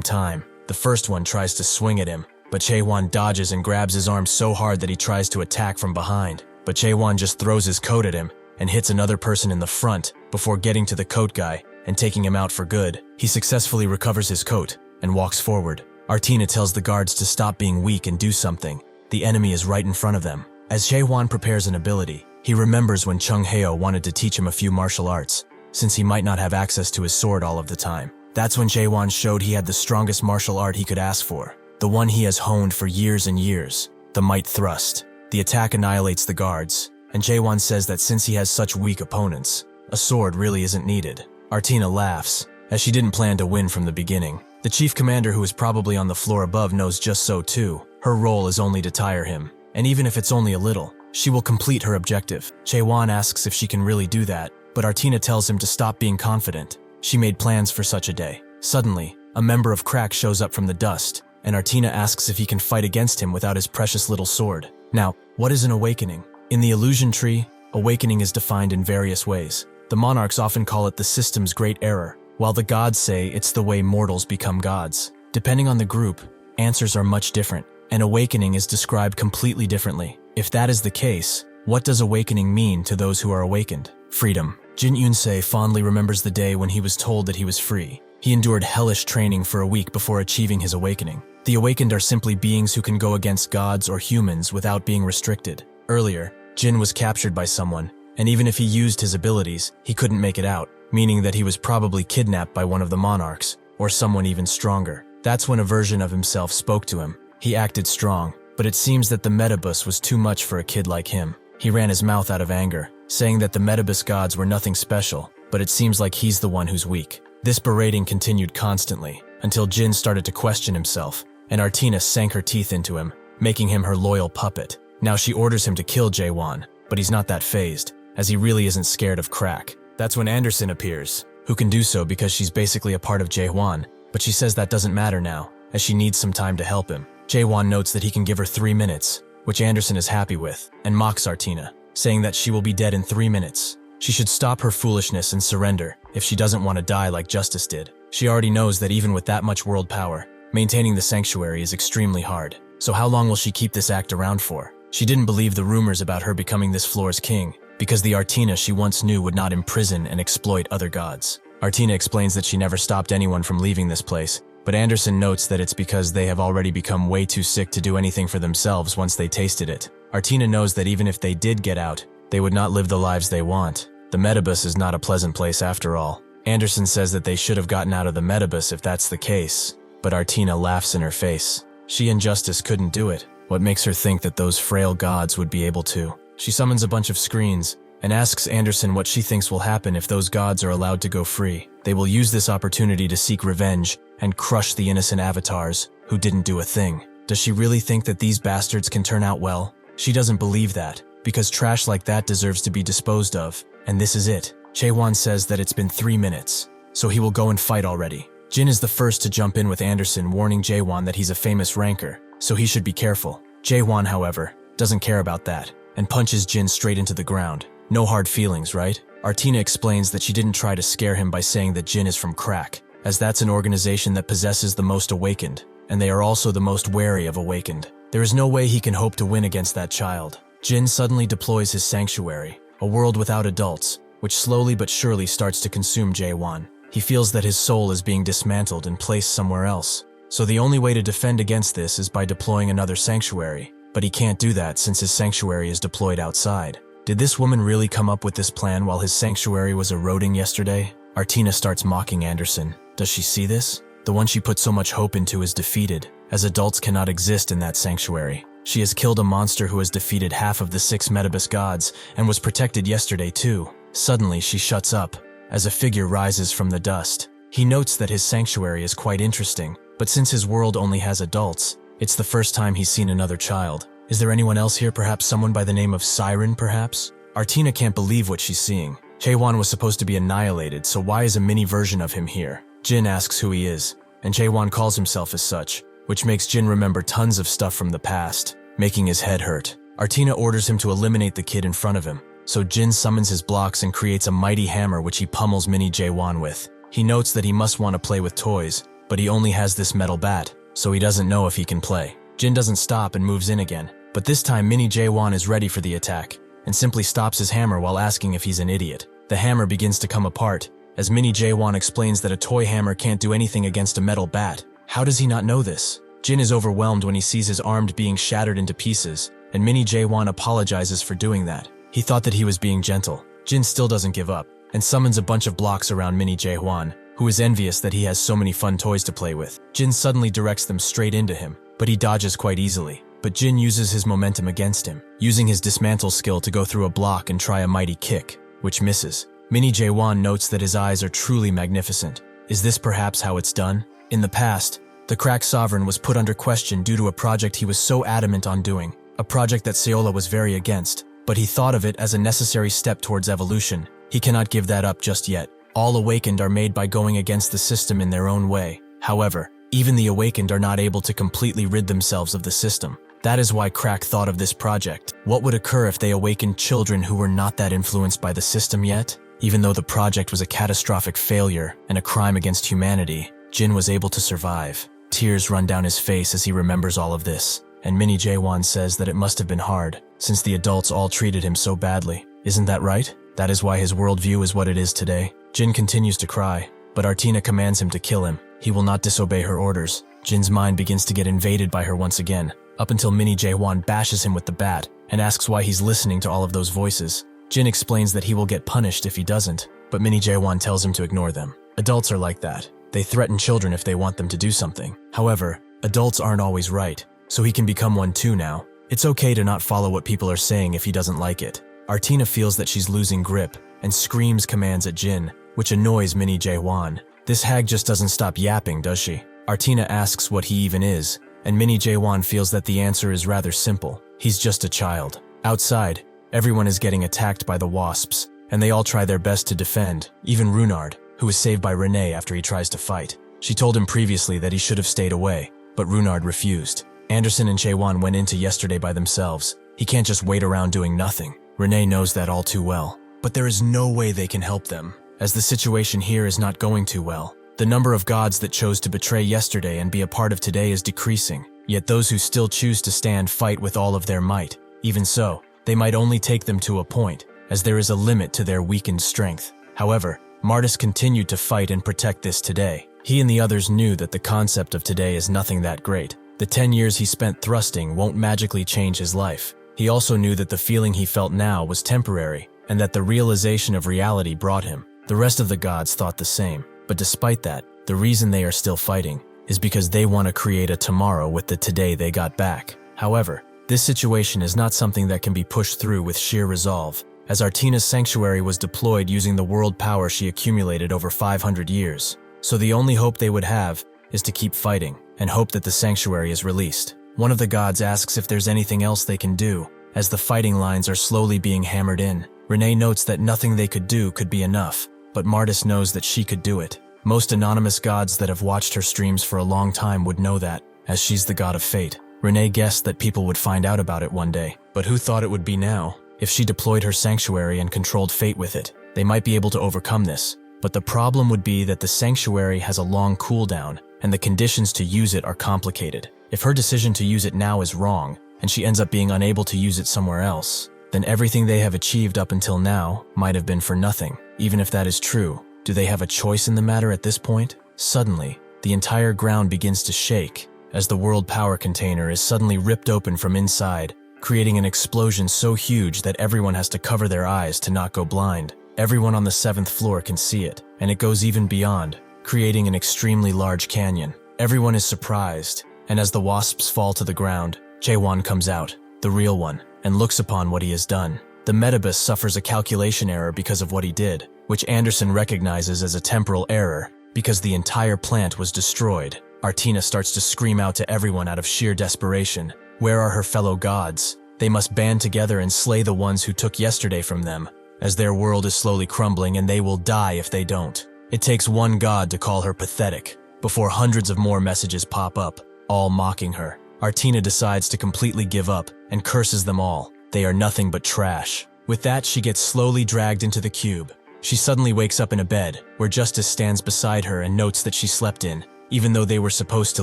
time. The first one tries to swing at him, but Jaehwan dodges and grabs his arm so hard that he tries to attack from behind. But Jaehwan just throws his coat at him, and hits another person in the front before getting to the coat guy and taking him out for good. He successfully recovers his coat and walks forward. Artina tells the guards to stop being weak and do something. The enemy is right in front of them. As Jaehwan prepares an ability, he remembers when Chung Heo wanted to teach him a few martial arts, since he might not have access to his sword all of the time. That's when Jaehwan showed he had the strongest martial art he could ask for, the one he has honed for years and years, the Might Thrust. The attack annihilates the guards, and Jaehwan says that since he has such weak opponents, a sword really isn't needed. Artina laughs, as she didn't plan to win from the beginning. The chief commander, who is probably on the floor above, knows just so too. Her role is only to tire him, and even if it's only a little, she will complete her objective. Jaehwan asks if she can really do that, but Artina tells him to stop being confident. She made plans for such a day. Suddenly, a member of Crack shows up from the dust, and Artina asks if he can fight against him without his precious little sword. Now, what is an awakening? In the illusion tree, awakening is defined in various ways. The monarchs often call it the system's great error, while the gods say it's the way mortals become gods. Depending on the group, answers are much different, and awakening is described completely differently. If that is the case, what does awakening mean to those who are awakened? Freedom. Jin Yun-se fondly remembers the day when he was told that he was free. He endured hellish training for a week before achieving his awakening. The awakened are simply beings who can go against gods or humans without being restricted. Earlier, Jin was captured by someone, and even if he used his abilities, he couldn't make it out, meaning that he was probably kidnapped by one of the monarchs, or someone even stronger. That's when a version of himself spoke to him. He acted strong, but it seems that the Metabus was too much for a kid like him. He ran his mouth out of anger, saying that the Metabus gods were nothing special, but it seems like he's the one who's weak. This berating continued constantly, until Jin started to question himself, and Artina sank her teeth into him, making him her loyal puppet. Now she orders him to kill Jaehwan, but he's not that fazed, as he really isn't scared of crack. That's when Anderson appears, who can do so because she's basically a part of Jaehwan, but she says that doesn't matter now, as she needs some time to help him. Jaehwan notes that he can give her 3 minutes, which Anderson is happy with, and mocks Artina, saying that she will be dead in 3 minutes. She should stop her foolishness and surrender if she doesn't want to die like Justice did. She already knows that even with that much world power, maintaining the sanctuary is extremely hard. So how long will she keep this act around for? She didn't believe the rumors about her becoming this floor's king, because the Artina she once knew would not imprison and exploit other gods. Artina explains that she never stopped anyone from leaving this place, but Anderson notes that it's because they have already become way too sick to do anything for themselves once they tasted it. Artina knows that even if they did get out, they would not live the lives they want. The Metabus is not a pleasant place after all. Anderson says that they should have gotten out of the Metabus if that's the case, but Artina laughs in her face. She and Justice couldn't do it. What makes her think that those frail gods would be able to? She summons a bunch of screens and asks Anderson what she thinks will happen if those gods are allowed to go free. They will use this opportunity to seek revenge and crush the innocent avatars who didn't do a thing. Does she really think that these bastards can turn out well? She doesn't believe that, because trash like that deserves to be disposed of, and this is it. Jaehwan says that it's been 3 minutes, so he will go and fight already. Jin is the first to jump in with Anderson, warning Jaehwan that he's a famous ranker, so he should be careful. Jaehwan, however, doesn't care about that, and punches Jin straight into the ground. No hard feelings, right? Artina explains that she didn't try to scare him by saying that Jin is from Crack, as that's an organization that possesses the most awakened, and they are also the most wary of awakened. There is no way he can hope to win against that child. Jin suddenly deploys his sanctuary, a world without adults, which slowly but surely starts to consume Jaehwan. He feels that his soul is being dismantled and placed somewhere else. So the only way to defend against this is by deploying another sanctuary, but he can't do that since his sanctuary is deployed outside. Did this woman really come up with this plan while his sanctuary was eroding yesterday? Artina starts mocking Anderson. Does she see this? The one she put so much hope into is defeated, as adults cannot exist in that sanctuary. She has killed a monster who has defeated half of the 6 Metabus gods and was protected yesterday too. Suddenly she shuts up, as a figure rises from the dust. He notes that his sanctuary is quite interesting, but since his world only has adults, it's the first time he's seen another child. Is there anyone else here, perhaps someone by the name of Siren, perhaps? Artina can't believe what she's seeing. Jaehwan was supposed to be annihilated, so why is a mini version of him here? Jin asks who he is, and Jaehwan calls himself as such, which makes Jin remember tons of stuff from the past, making his head hurt. Artina orders him to eliminate the kid in front of him, so Jin summons his blocks and creates a mighty hammer which he pummels mini Jaehwan with. He notes that he must want to play with toys, but he only has this metal bat, so he doesn't know if he can play. Jin doesn't stop and moves in again, but this time mini Jaehwan is ready for the attack, and simply stops his hammer while asking if he's an idiot. The hammer begins to come apart, as mini Jaehwan explains that a toy hammer can't do anything against a metal bat. How does he not know this? Jin is overwhelmed when he sees his arm being shattered into pieces, and mini Jaehwan apologizes for doing that. He thought that he was being gentle. Jin still doesn't give up, and summons a bunch of blocks around mini Jaehwan, who is envious that he has so many fun toys to play with. Jin suddenly directs them straight into him, but he dodges quite easily. But Jin uses his momentum against him, using his dismantle skill to go through a block and try a mighty kick, which misses. Mini Jaehwan notes that his eyes are truly magnificent. Is this perhaps how it's done? In the past, the Crack Sovereign was put under question due to a project he was so adamant on doing, a project that Seola was very against, but he thought of it as a necessary step towards evolution. He cannot give that up just yet. All awakened are made by going against the system in their own way. However, even the awakened are not able to completely rid themselves of the system. That is why Crack thought of this project. What would occur if they awakened children who were not that influenced by the system yet? Even though the project was a catastrophic failure and a crime against humanity, Jin was able to survive. Tears run down his face as he remembers all of this, and mini Jaehwan says that it must have been hard, since the adults all treated him so badly. Isn't that right? That is why his worldview is what it is today. Jin continues to cry, but Artina commands him to kill him. He will not disobey her orders. Jin's mind begins to get invaded by her once again, up until mini Jaehwan bashes him with the bat and asks why he's listening to all of those voices. Jin explains that he will get punished if he doesn't, but mini Jaehwan tells him to ignore them. Adults are like that. They threaten children if they want them to do something. However, adults aren't always right, so he can become one too now. It's okay to not follow what people are saying if he doesn't like it. Artina feels that she's losing grip and screams commands at Jin, which annoys Mini Jaehwan. This hag just doesn't stop yapping, does she? Artina asks what he even is, and Mini Jaehwan feels that the answer is rather simple. He's just a child. Outside, everyone is getting attacked by the wasps, and they all try their best to defend, even Runard, who is saved by Renee after he tries to fight. She told him previously that he should have stayed away, but Runard refused. Anderson and Jaehwan went into yesterday by themselves. He can't just wait around doing nothing. Renee knows that all too well. But there is no way they can help them, as the situation here is not going too well. The number of gods that chose to betray yesterday and be a part of today is decreasing, yet those who still choose to stand fight with all of their might. Even so, they might only take them to a point, as there is a limit to their weakened strength. However, Martis continued to fight and protect this today. He and the others knew that the concept of today is nothing that great. The 10 years he spent thrusting won't magically change his life. He also knew that the feeling he felt now was temporary, and that the realization of reality brought him. The rest of the gods thought the same, but despite that, the reason they are still fighting is because they want to create a tomorrow with the today they got back. However, this situation is not something that can be pushed through with sheer resolve, as Artina's sanctuary was deployed using the world power she accumulated over 500 years. So the only hope they would have is to keep fighting and hope that the sanctuary is released. One of the gods asks if there's anything else they can do, as the fighting lines are slowly being hammered in. Renee notes that nothing they could do could be enough, but Martis knows that she could do it. Most anonymous gods that have watched her streams for a long time would know that, as she's the god of fate. Renee guessed that people would find out about it one day, but who thought it would be now? If she deployed her sanctuary and controlled fate with it, they might be able to overcome this. But the problem would be that the sanctuary has a long cooldown, and the conditions to use it are complicated. If her decision to use it now is wrong, and she ends up being unable to use it somewhere else, then everything they have achieved up until now might have been for nothing. Even if that is true, do they have a choice in the matter at this point? Suddenly, the entire ground begins to shake, as the world power container is suddenly ripped open from inside, creating an explosion so huge that everyone has to cover their eyes to not go blind. Everyone on the 7th floor can see it, and it goes even beyond, creating an extremely large canyon. Everyone is surprised, and as the wasps fall to the ground, Jaehwan comes out, the real one, and looks upon what he has done. The Metabus suffers a calculation error because of what he did, which Anderson recognizes as a temporal error, because the entire plant was destroyed. Artina starts to scream out to everyone out of sheer desperation. Where are her fellow gods? They must band together and slay the ones who took yesterday from them, as their world is slowly crumbling and they will die if they don't. It takes one god to call her pathetic, before hundreds of more messages pop up, all mocking her. Artina decides to completely give up and curses them all. They are nothing but trash. With that, she gets slowly dragged into the cube. She suddenly wakes up in a bed, where Justice stands beside her and notes that she slept in, even though they were supposed to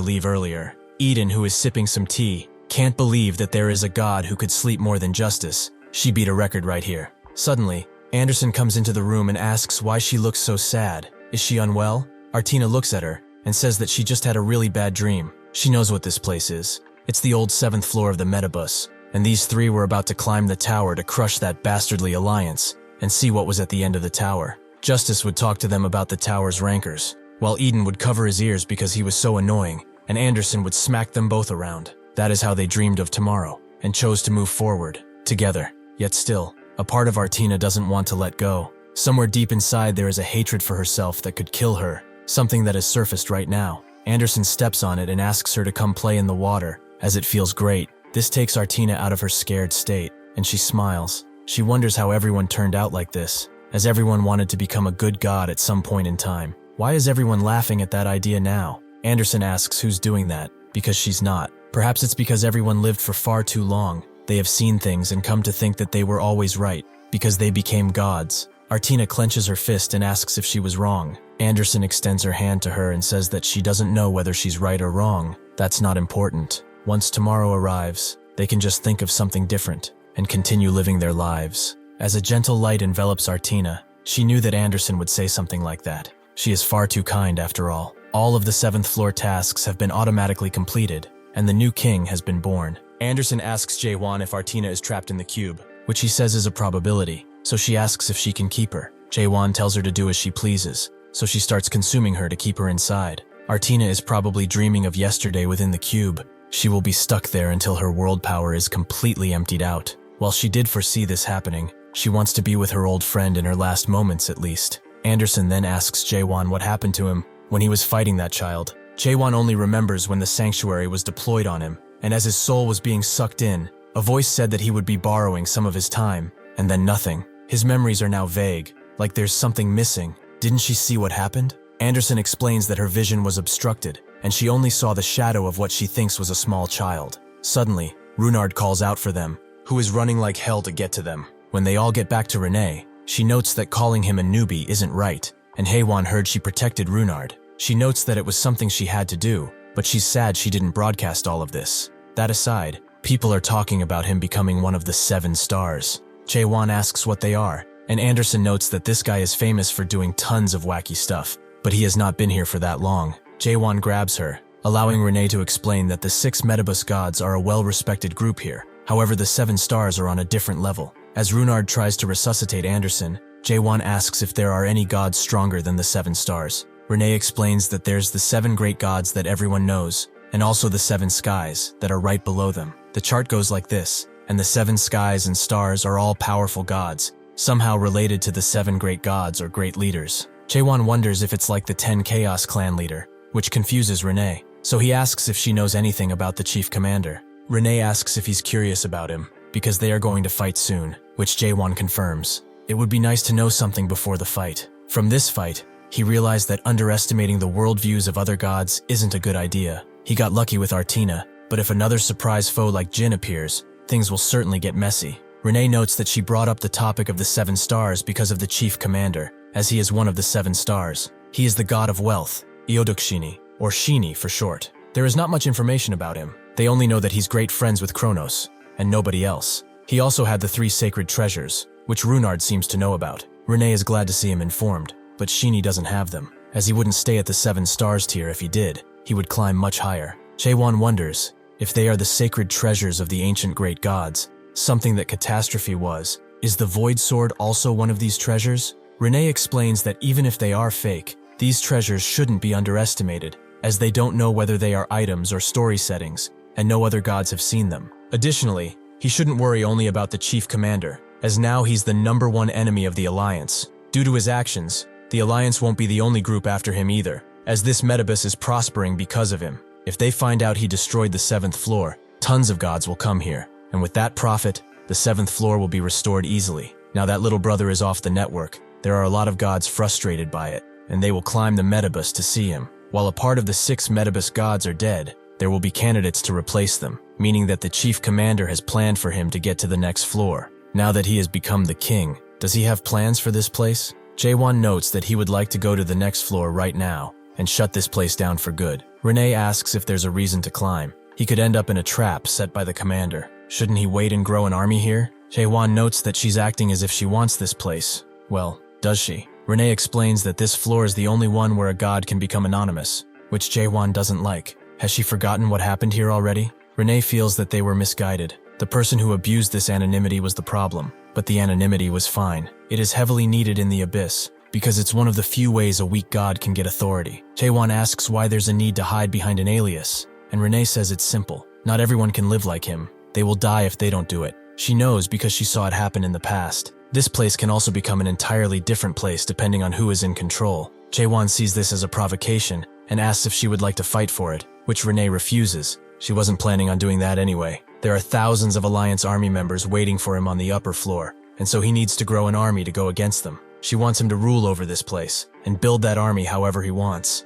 leave earlier. Eden, who is sipping some tea, can't believe that there is a god who could sleep more than Justice. She beat a record right here. Suddenly, Anderson comes into the room and asks why she looks so sad. Is she unwell? Artina looks at her and says that she just had a really bad dream. She knows what this place is. It's the old 7th floor of the Metabus, and these three were about to climb the tower to crush that bastardly alliance and see what was at the end of the tower. Justice would talk to them about the tower's rankers, while Eden would cover his ears because he was so annoying, and Anderson would smack them both around. That is how they dreamed of tomorrow, and chose to move forward, together. Yet still, a part of Artina doesn't want to let go. Somewhere deep inside there is a hatred for herself that could kill her, something that has surfaced right now. Anderson steps on it and asks her to come play in the water, as it feels great. This takes Artina out of her scared state, and she smiles. She wonders how everyone turned out like this, as everyone wanted to become a good god at some point in time. Why is everyone laughing at that idea now? Anderson asks who's doing that, because she's not. Perhaps it's because everyone lived for far too long. They have seen things and come to think that they were always right, because they became gods. Artina clenches her fist and asks if she was wrong. Anderson extends her hand to her and says that she doesn't know whether she's right or wrong. That's not important. Once tomorrow arrives, they can just think of something different and continue living their lives. As a gentle light envelops Artina, she knew that Anderson would say something like that. She is far too kind after all. All of the 7th floor tasks have been automatically completed, and the new king has been born. Anderson asks Jaehwan if Artina is trapped in the cube, which he says is a probability, so she asks if she can keep her. Jaehwan tells her to do as she pleases. so she starts consuming her to keep her inside. Artina is probably dreaming of yesterday within the cube. She will be stuck there until her world power is completely emptied out. While she did foresee this happening, she wants to be with her old friend in her last moments at least. Anderson then asks Jaehwan what happened to him when he was fighting that child. Jaehwan only remembers when the sanctuary was deployed on him, and as his soul was being sucked in, a voice said that he would be borrowing some of his time, and then nothing. His memories are now vague, like there's something missing. Didn't she see what happened? Anderson explains that her vision was obstructed, and she only saw the shadow of what she thinks was a small child. Suddenly, Runard calls out for them, who is running like hell to get to them. When they all get back to Renee, she notes that calling him a newbie isn't right, and Jaehwan heard she protected Runard. She notes that it was something she had to do, but she's sad she didn't broadcast all of this. That aside, people are talking about him becoming one of the 7 stars. Jaehwan asks what they are, and Anderson notes that this guy is famous for doing tons of wacky stuff, but he has not been here for that long. Jaehwan grabs her, allowing Renee to explain that the 6 Metabus gods are a well-respected group here. However, the 7 stars are on a different level. As Runard tries to resuscitate Anderson, Jaehwan asks if there are any gods stronger than the 7 stars. Renee explains that there's the 7 great gods that everyone knows, and also the 7 skies that are right below them. The chart goes like this, and the 7 skies and stars are all powerful gods, somehow related to the 7 great gods or great leaders. Jaehwan wonders if it's like the 10 Chaos clan leader, which confuses Renee, so he asks if she knows anything about the chief commander. Renee asks if he's curious about him, because they are going to fight soon, which Jaehwan confirms. It would be nice to know something before the fight. From this fight, he realized that underestimating the worldviews of other gods isn't a good idea. He got lucky with Artina, but if another surprise foe like Jin appears, things will certainly get messy. Renee notes that she brought up the topic of the 7 stars because of the chief commander, as he is one of the 7 stars. He is the god of wealth, Iodukshini, or Shini for short. There is not much information about him. They only know that he's great friends with Kronos, and nobody else. He also had the 3 sacred treasures, which Runard seems to know about. Renee is glad to see him informed, but Shini doesn't have them, as he wouldn't stay at the 7 stars tier if he did. He would climb much higher. Jaehwan wonders if they are the sacred treasures of the ancient great gods, something that Catastrophe was. Is the Void Sword also one of these treasures? Renee explains that even if they are fake, these treasures shouldn't be underestimated, as they don't know whether they are items or story settings, and no other gods have seen them. Additionally, he shouldn't worry only about the chief commander, as now he's the #1 enemy of the Alliance. Due to his actions, the Alliance won't be the only group after him either, as this Metabus is prospering because of him. If they find out he destroyed the 7th floor, tons of gods will come here, and with that profit, the 7th floor will be restored easily. Now that little brother is off the network, there are a lot of gods frustrated by it, and they will climb the Metabus to see him. While a part of the 6 Metabus gods are dead, there will be candidates to replace them, meaning that the chief commander has planned for him to get to the next floor. Now that he has become the king, does he have plans for this place? Jaehwan notes that he would like to go to the next floor right now and shut this place down for good. Renee asks if there's a reason to climb. He could end up in a trap set by the commander. Shouldn't he wait and grow an army here? Jaehwan notes that she's acting as if she wants this place. Well, does she? Renee explains that this floor is the only one where a god can become anonymous, which Jaehwan doesn't like. Has she forgotten what happened here already? Renee feels that they were misguided. The person who abused this anonymity was the problem, but the anonymity was fine. It is heavily needed in the Abyss, because it's one of the few ways a weak god can get authority. Jaehwan asks why there's a need to hide behind an alias, and Renee says it's simple. Not everyone can live like him. They will die if they don't do it. She knows because she saw it happen in the past. This place can also become an entirely different place depending on who is in control. Jaehwan sees this as a provocation and asks if she would like to fight for it, which Renee refuses. She wasn't planning on doing that anyway. There are thousands of Alliance army members waiting for him on the upper floor, and so he needs to grow an army to go against them. She wants him to rule over this place and build that army however he wants.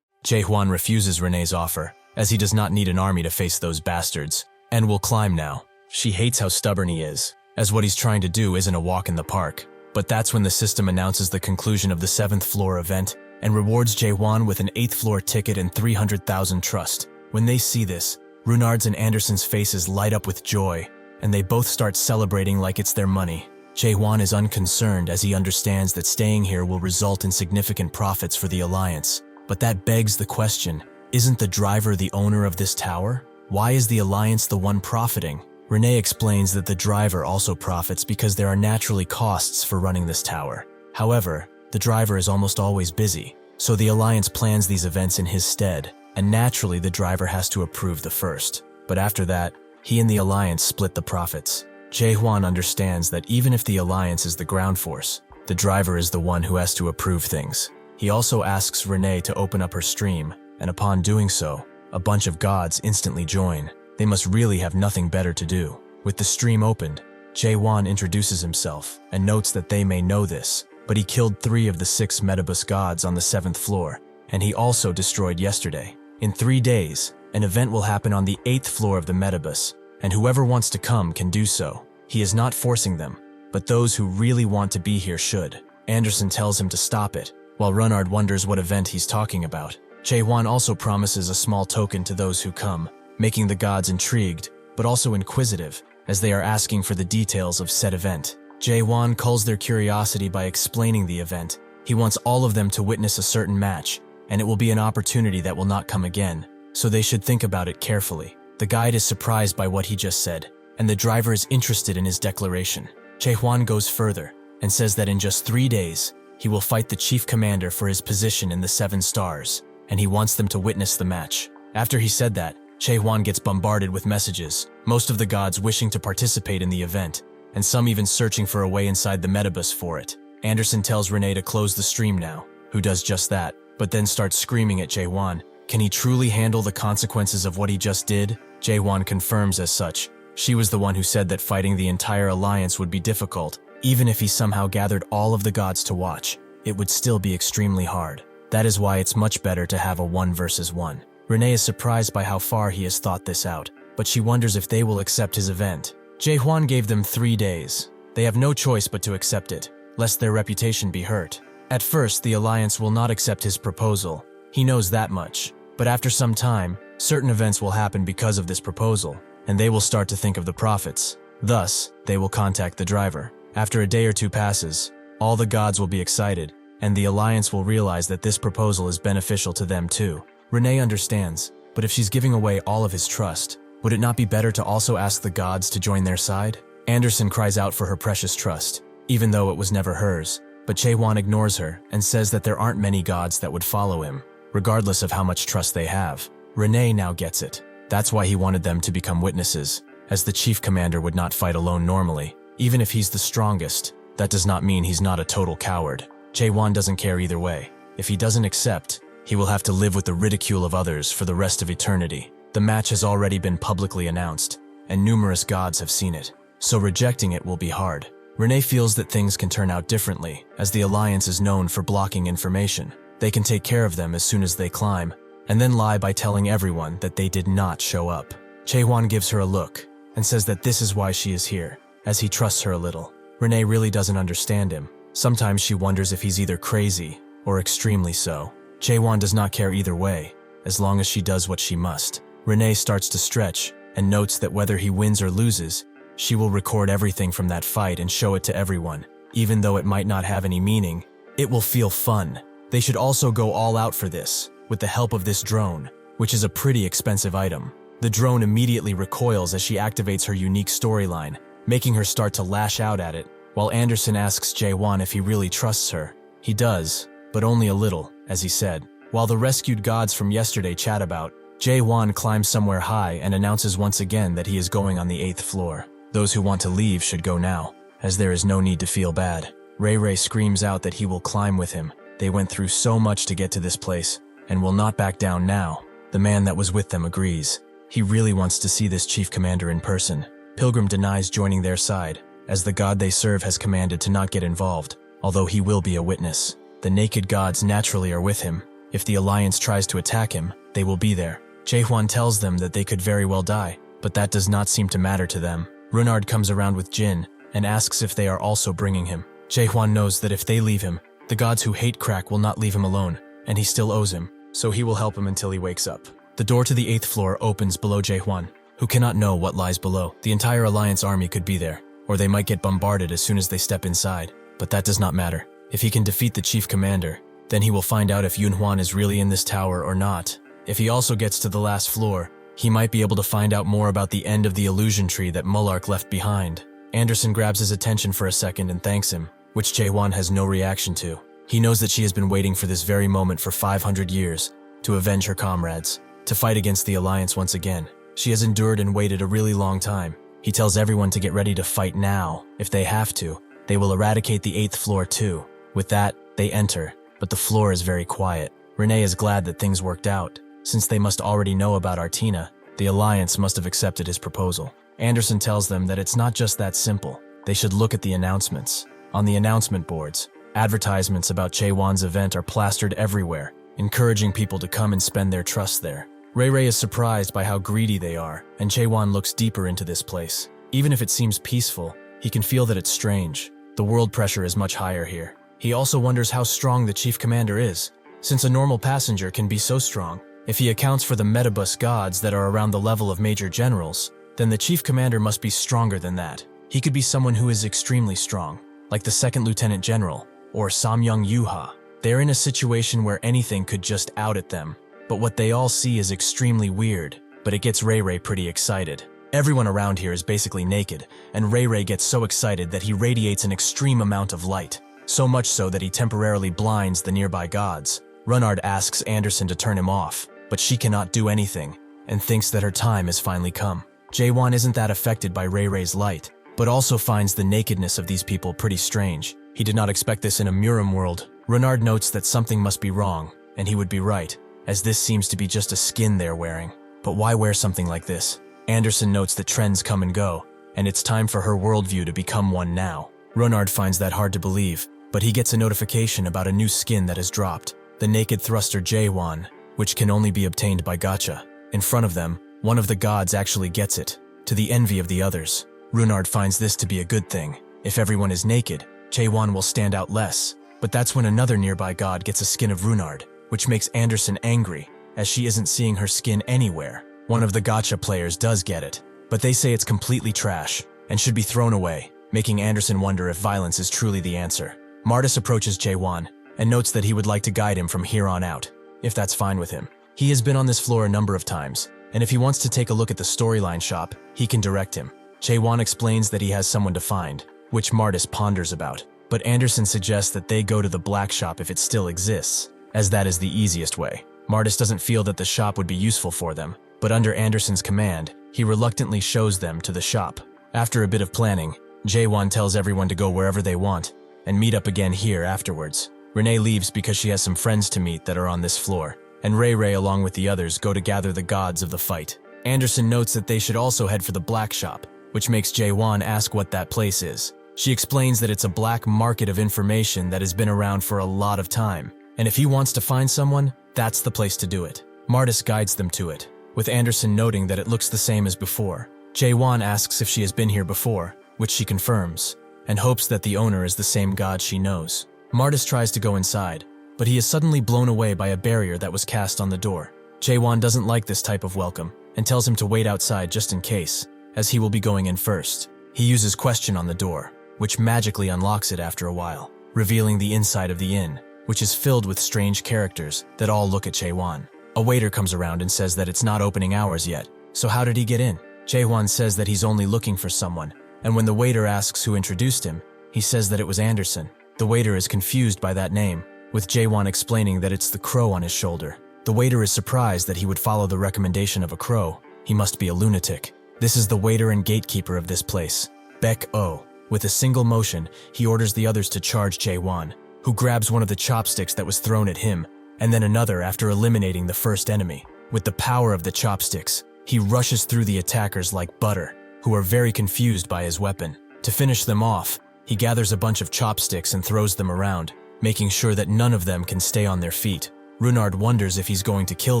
Jaehwan refuses Renee's offer, as he does not need an army to face those bastards, and will climb now. She hates how stubborn he is, as what he's trying to do isn't a walk in the park. But that's when the system announces the conclusion of the 7th floor event and rewards Jaehwan with an 8th floor ticket and 300,000 trust. When they see this, Runard's and Anderson's faces light up with joy, and they both start celebrating like it's their money. Jaehwan is unconcerned as he understands that staying here will result in significant profits for the Alliance. But that begs the question, isn't the driver the owner of this tower? Why is the Alliance the one profiting? Renee explains that the driver also profits because there are naturally costs for running this tower. However, the driver is almost always busy, so the Alliance plans these events in his stead, and naturally the driver has to approve the first. But after that, he and the Alliance split the profits. Jaehwan understands that even if the Alliance is the ground force, the driver is the one who has to approve things. He also asks Renee to open up her stream, and upon doing so, a bunch of gods instantly join. They must really have nothing better to do. With the stream opened, Jaehwan introduces himself and notes that they may know this, but he killed 3 of the 6 Metabus gods on the 7th floor, and he also destroyed yesterday. In 3 days, an event will happen on the 8th floor of the Metabus, and whoever wants to come can do so. He is not forcing them, but those who really want to be here should. Anderson tells him to stop it, while Renard wonders what event he's talking about. Jaehwan also promises a small token to those who come, making the gods intrigued, but also inquisitive, as they are asking for the details of said event. Jaehwan culls their curiosity by explaining the event. He wants all of them to witness a certain match, and it will be an opportunity that will not come again, so they should think about it carefully. The guide is surprised by what he just said, and the driver is interested in his declaration. Jaehwan goes further and says that in just 3 days, he will fight the chief commander for his position in the 7 stars, and he wants them to witness the match. After he said that, Jaehwan gets bombarded with messages, most of the gods wishing to participate in the event, and some even searching for a way inside the Metabus for it. Anderson tells Renee to close the stream now, who does just that, but then starts screaming at Jaehwan. Can he truly handle the consequences of what he just did? Jaehwan confirms as such. She was the one who said that fighting the entire Alliance would be difficult. Even if he somehow gathered all of the gods to watch, it would still be extremely hard. That is why it's much better to have a 1 versus 1. Renee is surprised by how far he has thought this out, but she wonders if they will accept his event. Jaehwan gave them 3 days. They have no choice but to accept it, lest their reputation be hurt. At first, the Alliance will not accept his proposal. He knows that much. But after some time, certain events will happen because of this proposal, and they will start to think of the profits. Thus, they will contact the driver. After a day or 2 passes, all the gods will be excited, and the Alliance will realize that this proposal is beneficial to them too. Renee understands, but if she's giving away all of his trust, would it not be better to also ask the gods to join their side? Anderson cries out for her precious trust, even though it was never hers, but Jaehwan ignores her and says that there aren't many gods that would follow him, regardless of how much trust they have. Renee now gets it. That's why he wanted them to become witnesses, as the chief commander would not fight alone normally. Even if he's the strongest, that does not mean he's not a total coward. Jaehwan doesn't care either way. If he doesn't accept, he will have to live with the ridicule of others for the rest of eternity. The match has already been publicly announced, and numerous gods have seen it, so rejecting it will be hard. Renee feels that things can turn out differently, as the Alliance is known for blocking information. They can take care of them as soon as they climb, and then lie by telling everyone that they did not show up. Jaehwan gives her a look, and says that this is why she is here, as he trusts her a little. Renee really doesn't understand him. Sometimes she wonders if he's either crazy, or extremely so. Jaehwan does not care either way, as long as she does what she must. Renee starts to stretch, and notes that whether he wins or loses, she will record everything from that fight and show it to everyone. Even though it might not have any meaning, it will feel fun. They should also go all out for this, with the help of this drone, which is a pretty expensive item. The drone immediately recoils as she activates her unique storyline, making her start to lash out at it, while Anderson asks Jaehwan if he really trusts her. He does, but only a little, as he said. While the rescued gods from yesterday chat about, Jaehwan climbs somewhere high and announces once again that he is going on the 8th floor. Those who want to leave should go now, as there is no need to feel bad. Ray Ray screams out that he will climb with him. They went through so much to get to this place, and will not back down now. The man that was with them agrees. He really wants to see this chief commander in person. Pilgrim denies joining their side, as the god they serve has commanded to not get involved, although he will be a witness. The naked gods naturally are with him. If the Alliance tries to attack him, they will be there. Jaehwan tells them that they could very well die, but that does not seem to matter to them. Renard comes around with Jin, and asks if they are also bringing him. Jaehwan knows that if they leave him, the gods who hate crack will not leave him alone, and he still owes him, so he will help him until he wakes up. The door to the 8th floor opens below Jaehwan, who cannot know what lies below. The entire Alliance army could be there, or they might get bombarded as soon as they step inside, but that does not matter. If he can defeat the chief commander, then he will find out if Yunhuan is really in this tower or not. If he also gets to the last floor, he might be able to find out more about the end of the illusion tree that Mullark left behind. Anderson grabs his attention for a second and thanks him, which Jaehwan has no reaction to. He knows that she has been waiting for this very moment for 500 years, to avenge her comrades, to fight against the Alliance once again. She has endured and waited a really long time. He tells everyone to get ready to fight now. If they have to, they will eradicate the 8th floor too. With that, they enter, but the floor is very quiet. Renee is glad that things worked out. Since they must already know about Artina, the Alliance must have accepted his proposal. Anderson tells them that it's not just that simple. They should look at the announcements. On the announcement boards, advertisements about Jaehwan's event are plastered everywhere, encouraging people to come and spend their trust there. Ray Ray is surprised by how greedy they are, and Jaehwan looks deeper into this place. Even if it seems peaceful, he can feel that it's strange. The world pressure is much higher here. He also wonders how strong the chief commander is, since a normal passenger can be so strong. If he accounts for the metabus gods that are around the level of major generals, then the chief commander must be stronger than that. He could be someone who is extremely strong, like the 2nd Lieutenant General, or Samyang Yuha. They're in a situation where anything could just out at them, but what they all see is extremely weird, but it gets Ray Ray pretty excited. Everyone around here is basically naked, and Ray Ray gets so excited that he radiates an extreme amount of light, so much so that he temporarily blinds the nearby gods. Runnard asks Anderson to turn him off, but she cannot do anything, and thinks that her time has finally come. Jaehwan isn't that affected by Ray Ray's light, but also finds the nakedness of these people pretty strange. He did not expect this in a Murim world. Runnard notes that something must be wrong, and he would be right, as this seems to be just a skin they're wearing. But why wear something like this? Anderson notes that trends come and go, and it's time for her worldview to become one now. Runnard finds that hard to believe, but he gets a notification about a new skin that has dropped, the naked thruster Jaehwan, which can only be obtained by gacha. In front of them, one of the gods actually gets it, to the envy of the others. Runnard finds this to be a good thing. If everyone is naked, Jaehwan will stand out less. But that's when another nearby god gets a skin of Runnard, which makes Anderson angry, as she isn't seeing her skin anywhere. One of the gacha players does get it, but they say it's completely trash and should be thrown away, making Anderson wonder if violence is truly the answer. Martis approaches Jaehwan and notes that he would like to guide him from here on out, if that's fine with him. He has been on this floor a number of times, and if he wants to take a look at the storyline shop, he can direct him. Jaehwan explains that he has someone to find, which Martis ponders about, but Anderson suggests that they go to the black shop if it still exists, as that is the easiest way. Martis doesn't feel that the shop would be useful for them, but under Anderson's command, he reluctantly shows them to the shop. After a bit of planning, Jaehwan tells everyone to go wherever they want, and meet up again here afterwards. Renee leaves because she has some friends to meet that are on this floor, and Ray Ray along with the others go to gather the gods of the fight. Anderson notes that they should also head for the black shop, which makes Jaehwan ask what that place is. She explains that it's a black market of information that has been around for a lot of time, and if he wants to find someone, that's the place to do it. Martis guides them to it, with Anderson noting that it looks the same as before. Jaehwan asks if she has been here before, which she confirms, and hopes that the owner is the same god she knows. Martis tries to go inside, but he is suddenly blown away by a barrier that was cast on the door. Jaehwan doesn't like this type of welcome, and tells him to wait outside just in case, as he will be going in first. He uses question on the door, which magically unlocks it after a while, revealing the inside of the inn, which is filled with strange characters that all look at Jaehwan. A waiter comes around and says that it's not opening hours yet, so how did he get in? Jaehwan says that he's only looking for someone, and when the waiter asks who introduced him, he says that it was Anderson. The waiter is confused by that name, with Jaehwan explaining that it's the crow on his shoulder. The waiter is surprised that he would follow the recommendation of a crow. He must be a lunatic. This is the waiter and gatekeeper of this place, Beck O. With a single motion, he orders the others to charge Jaehwan, who grabs one of the chopsticks that was thrown at him, and then another after eliminating the first enemy. With the power of the chopsticks, he rushes through the attackers like butter, who are very confused by his weapon. To finish them off, he gathers a bunch of chopsticks and throws them around, making sure that none of them can stay on their feet. Runnard wonders if he's going to kill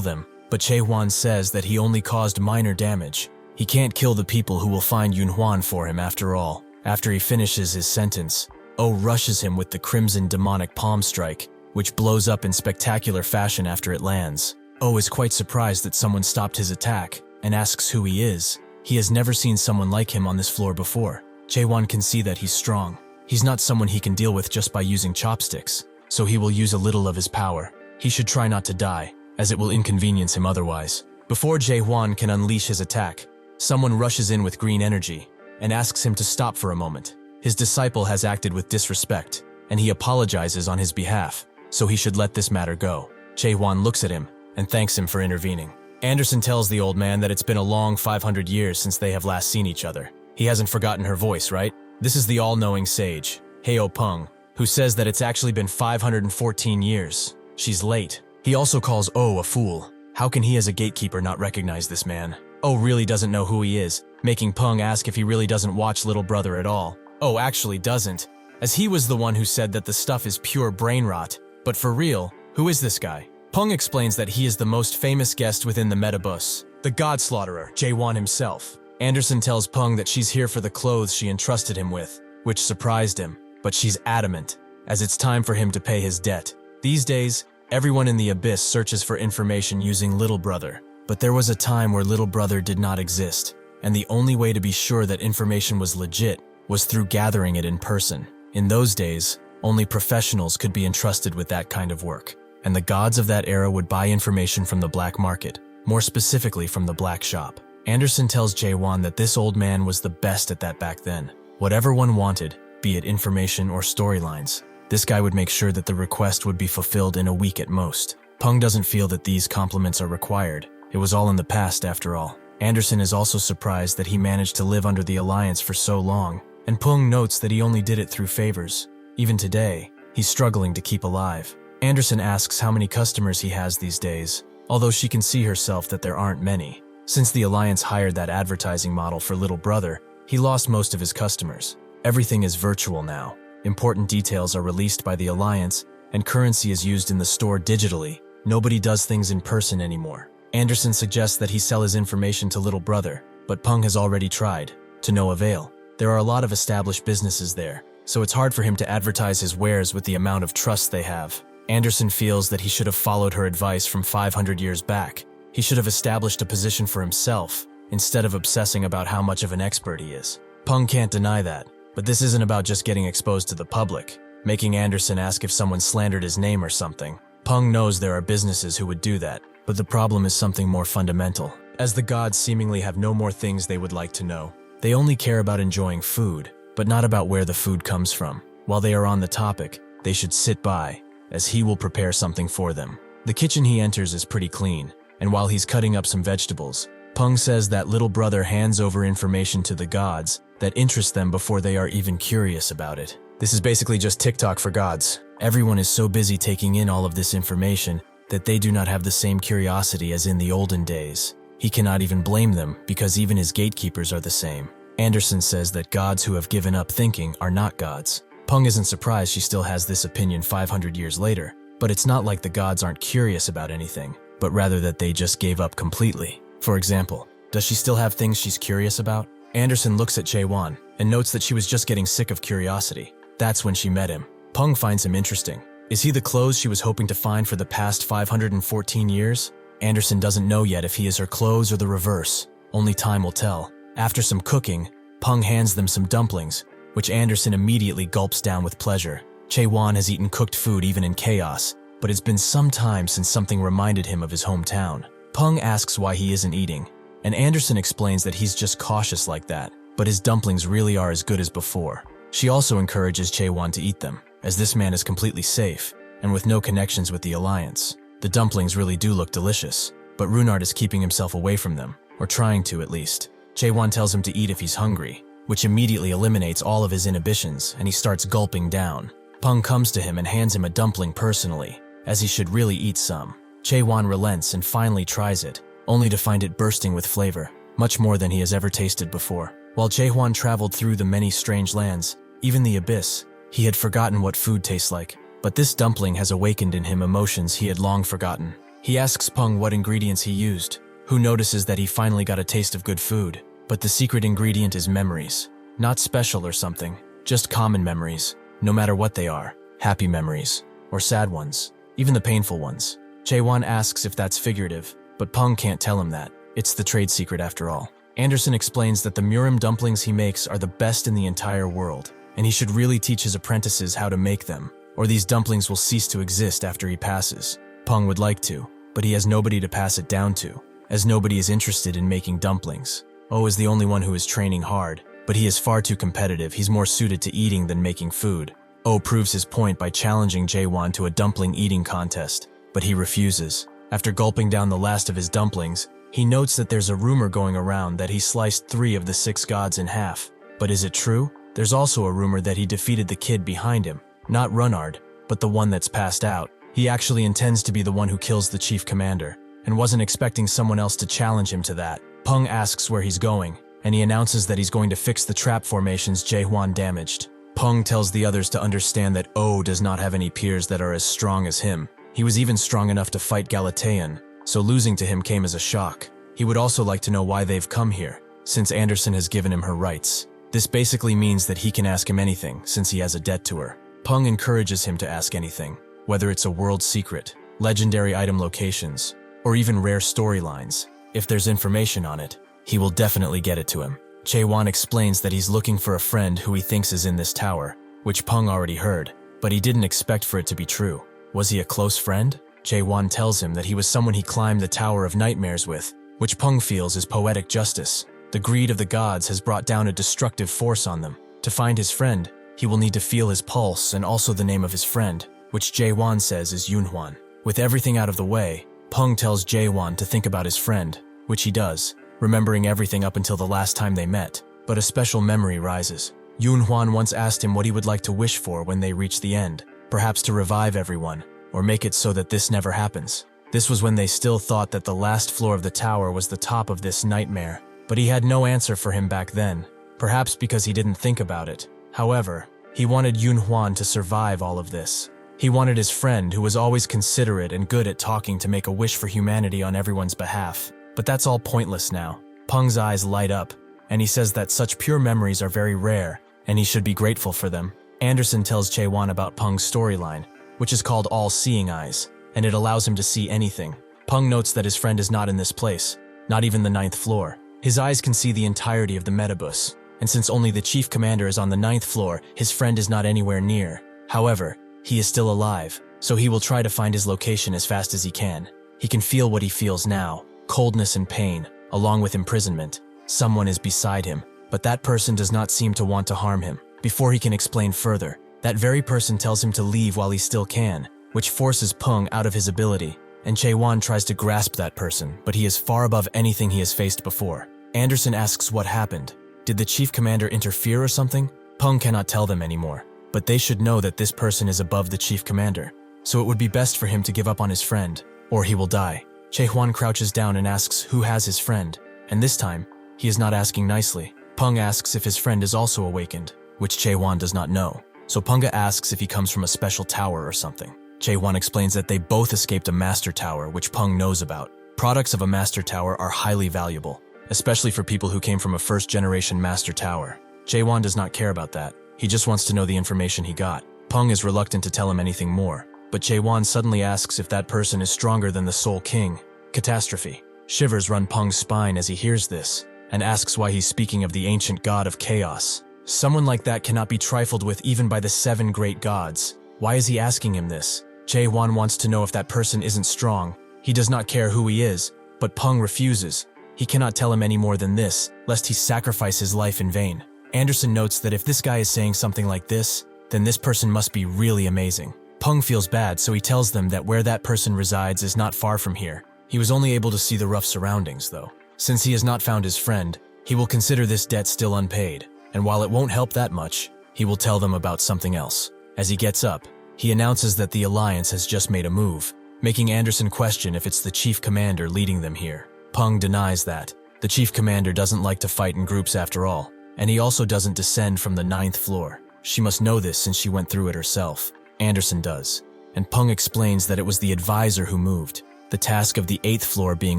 them, but Jaehwan says that he only caused minor damage. He can't kill the people who will find Yunhuan for him after all. After he finishes his sentence, O rushes him with the crimson demonic palm strike, which blows up in spectacular fashion after it lands. O is quite surprised that someone stopped his attack, and asks who he is. He has never seen someone like him on this floor before. Jaehwan can see that he's strong. He's not someone he can deal with just by using chopsticks, so he will use a little of his power. He should try not to die, as it will inconvenience him otherwise. Before Jaehwan can unleash his attack, someone rushes in with green energy, and asks him to stop for a moment. His disciple has acted with disrespect, and he apologizes on his behalf, so he should let this matter go. Jaehwan looks at him and thanks him for intervening. Anderson tells the old man that it's been a long 500 years since they have last seen each other. He hasn't forgotten her voice, right? This is the all-knowing sage, Heo Peng, who says that it's actually been 514 years. She's late. He also calls Oh a fool. How can he as a gatekeeper not recognize this man? Oh really doesn't know who he is, making Peng ask if he really doesn't watch Little Brother at all. Oh actually doesn't, as he was the one who said that the stuff is pure brain rot. But for real, who is this guy? Peng explains that he is the most famous guest within the Metabus, the God Slaughterer, Jaehwan himself. Anderson tells Peng that she's here for the clothes she entrusted him with, which surprised him, but she's adamant, as it's time for him to pay his debt. These days, everyone in the Abyss searches for information using Little Brother, but there was a time where Little Brother did not exist, and the only way to be sure that information was legit was through gathering it in person. In those days, only professionals could be entrusted with that kind of work, and the gods of that era would buy information from the black market, more specifically from the black shop. Anderson tells Jaehwan that this old man was the best at that back then. Whatever one wanted, be it information or storylines, this guy would make sure that the request would be fulfilled in a week at most. Peng doesn't feel that these compliments are required. It was all in the past after all. Anderson is also surprised that he managed to live under the Alliance for so long, and Peng notes that he only did it through favors. Even today, he's struggling to keep alive. Anderson asks how many customers he has these days, although she can see herself that there aren't many. Since the Alliance hired that advertising model for Little Brother, he lost most of his customers. Everything is virtual now. Important details are released by the Alliance, and currency is used in the store digitally. Nobody does things in person anymore. Anderson suggests that he sell his information to Little Brother, but Peng has already tried, to no avail. There are a lot of established businesses there, so it's hard for him to advertise his wares with the amount of trust they have. Anderson feels that he should have followed her advice from 500 years back. He should have established a position for himself, instead of obsessing about how much of an expert he is. Peng can't deny that, but this isn't about just getting exposed to the public, making Anderson ask if someone slandered his name or something. Peng knows there are businesses who would do that, but the problem is something more fundamental. As the gods seemingly have no more things they would like to know. They only care about enjoying food, but not about where the food comes from. While they are on the topic, they should sit by, as he will prepare something for them. The kitchen he enters is pretty clean, and while he's cutting up some vegetables, Peng says that Little Brother hands over information to the gods that interest them before they are even curious about it. This is basically just TikTok for gods. Everyone is so busy taking in all of this information that they do not have the same curiosity as in the olden days. He cannot even blame them because even his gatekeepers are the same. Anderson says that gods who have given up thinking are not gods. Peng isn't surprised she still has this opinion 500 years later, but it's not like the gods aren't curious about anything, but rather that they just gave up completely. For example, does she still have things she's curious about? Anderson looks at Jaehwan and notes that she was just getting sick of curiosity. That's when she met him. Peng finds him interesting. Is he the clothes she was hoping to find for the past 514 years? Anderson doesn't know yet if he is her clothes or the reverse. Only time will tell. After some cooking, Peng hands them some dumplings, which Anderson immediately gulps down with pleasure. Jaehwan has eaten cooked food even in chaos, but it's been some time since something reminded him of his hometown. Peng asks why he isn't eating, and Anderson explains that he's just cautious like that, but his dumplings really are as good as before. She also encourages Jaehwan to eat them, as this man is completely safe, and with no connections with the Alliance. The dumplings really do look delicious, but Runard is keeping himself away from them, or trying to at least. Jaehwan tells him to eat if he's hungry, which immediately eliminates all of his inhibitions, and he starts gulping down. Peng comes to him and hands him a dumpling personally, as he should really eat some. Jaehwan relents and finally tries it, only to find it bursting with flavor, much more than he has ever tasted before. While Jaehwan traveled through the many strange lands, even the Abyss, he had forgotten what food tastes like, but this dumpling has awakened in him emotions he had long forgotten. He asks Peng what ingredients he used, who notices that he finally got a taste of good food, but the secret ingredient is memories. Not special or something, just common memories, no matter what they are, happy memories, or sad ones, even the painful ones. Jaehwan asks if that's figurative, but Peng can't tell him that. It's the trade secret after all. Anderson explains that the Murim dumplings he makes are the best in the entire world, and he should really teach his apprentices how to make them, or these dumplings will cease to exist after he passes. Peng would like to, but he has nobody to pass it down to, as nobody is interested in making dumplings. Oh is the only one who is training hard, but he is far too competitive. He's more suited to eating than making food. Oh proves his point by challenging Jaehwan to a dumpling eating contest, but he refuses. After gulping down the last of his dumplings, he notes that there's a rumor going around that he sliced 3 of the 6 gods in half. But is it true? There's also a rumor that he defeated the kid behind him, not Runnard, but the one that's passed out. He actually intends to be the one who kills the chief commander, and wasn't expecting someone else to challenge him to that. Peng asks where he's going, and he announces that he's going to fix the trap formations Jaehwan damaged. Peng tells the others to understand that Oh does not have any peers that are as strong as him. He was even strong enough to fight Galatean, so losing to him came as a shock. He would also like to know why they've come here, since Anderson has given him her rights. This basically means that he can ask him anything, since he has a debt to her. Peng encourages him to ask anything, whether it's a world secret, legendary item locations, or even rare storylines. If there's information on it, he will definitely get it to him. Jaehwan explains that he's looking for a friend who he thinks is in this tower, which Peng already heard, but he didn't expect for it to be true. Was he a close friend? Jaehwan tells him that he was someone he climbed the Tower of Nightmares with, which Peng feels is poetic justice. The greed of the gods has brought down a destructive force on them. To find his friend, he will need to feel his pulse and also the name of his friend, which Jaehwan says is Yunhuan. With everything out of the way, Peng tells Jaehwan to think about his friend, which he does, remembering everything up until the last time they met. But a special memory rises. Yunhuan once asked him what he would like to wish for when they reach the end, perhaps to revive everyone, or make it so that this never happens. This was when they still thought that the last floor of the tower was the top of this nightmare, but he had no answer for him back then, perhaps because he didn't think about it. However, he wanted Yunhuan to survive all of this. He wanted his friend, who was always considerate and good at talking, to make a wish for humanity on everyone's behalf. But that's all pointless now. Peng's eyes light up, and he says that such pure memories are very rare, and he should be grateful for them. Anderson tells Jaehwan about Peng's storyline, which is called All-Seeing Eyes, and it allows him to see anything. Peng notes that his friend is not in this place, not even the 9th floor. His eyes can see the entirety of the metabus, and since only the chief commander is on the 9th floor, his friend is not anywhere near. However, he is still alive, so he will try to find his location as fast as he can. He can feel what he feels now. Coldness and pain, along with imprisonment. Someone is beside him, but that person does not seem to want to harm him. Before he can explain further, that very person tells him to leave while he still can, which forces Peng out of his ability, and Jaehwan tries to grasp that person, but he is far above anything he has faced before. Anderson asks what happened. Did the chief commander interfere or something? Peng cannot tell them anymore, but they should know that this person is above the chief commander, so it would be best for him to give up on his friend, or he will die. Jaehwan crouches down and asks who has his friend, and this time, he is not asking nicely. Peng asks if his friend is also awakened, which Jaehwan does not know, so Peng asks if he comes from a special tower or something. Jaehwan explains that they both escaped a master tower, which Peng knows about. Products of a master tower are highly valuable, especially for people who came from a first-generation master tower. Jaehwan does not care about that. He just wants to know the information he got. Peng is reluctant to tell him anything more, but Jaehwan suddenly asks if that person is stronger than the Soul King. Catastrophe. Shivers run Peng's spine as he hears this, and asks why he's speaking of the ancient god of chaos. Someone like that cannot be trifled with even by the 7 great gods. Why is he asking him this? Jaehwan wants to know if that person isn't strong. He does not care who he is, but Peng refuses. He cannot tell him any more than this, lest he sacrifice his life in vain. Anderson notes that if this guy is saying something like this, then this person must be really amazing. Peng feels bad, so he tells them that where that person resides is not far from here. He was only able to see the rough surroundings, though. Since he has not found his friend, he will consider this debt still unpaid, and while it won't help that much, he will tell them about something else. As he gets up, he announces that the Alliance has just made a move, making Anderson question if it's the chief commander leading them here. Peng denies that. The chief commander doesn't like to fight in groups after all, and he also doesn't descend from the 9th floor. She must know this since she went through it herself. Anderson does, and Peng explains that it was the advisor who moved, the task of the 8th floor being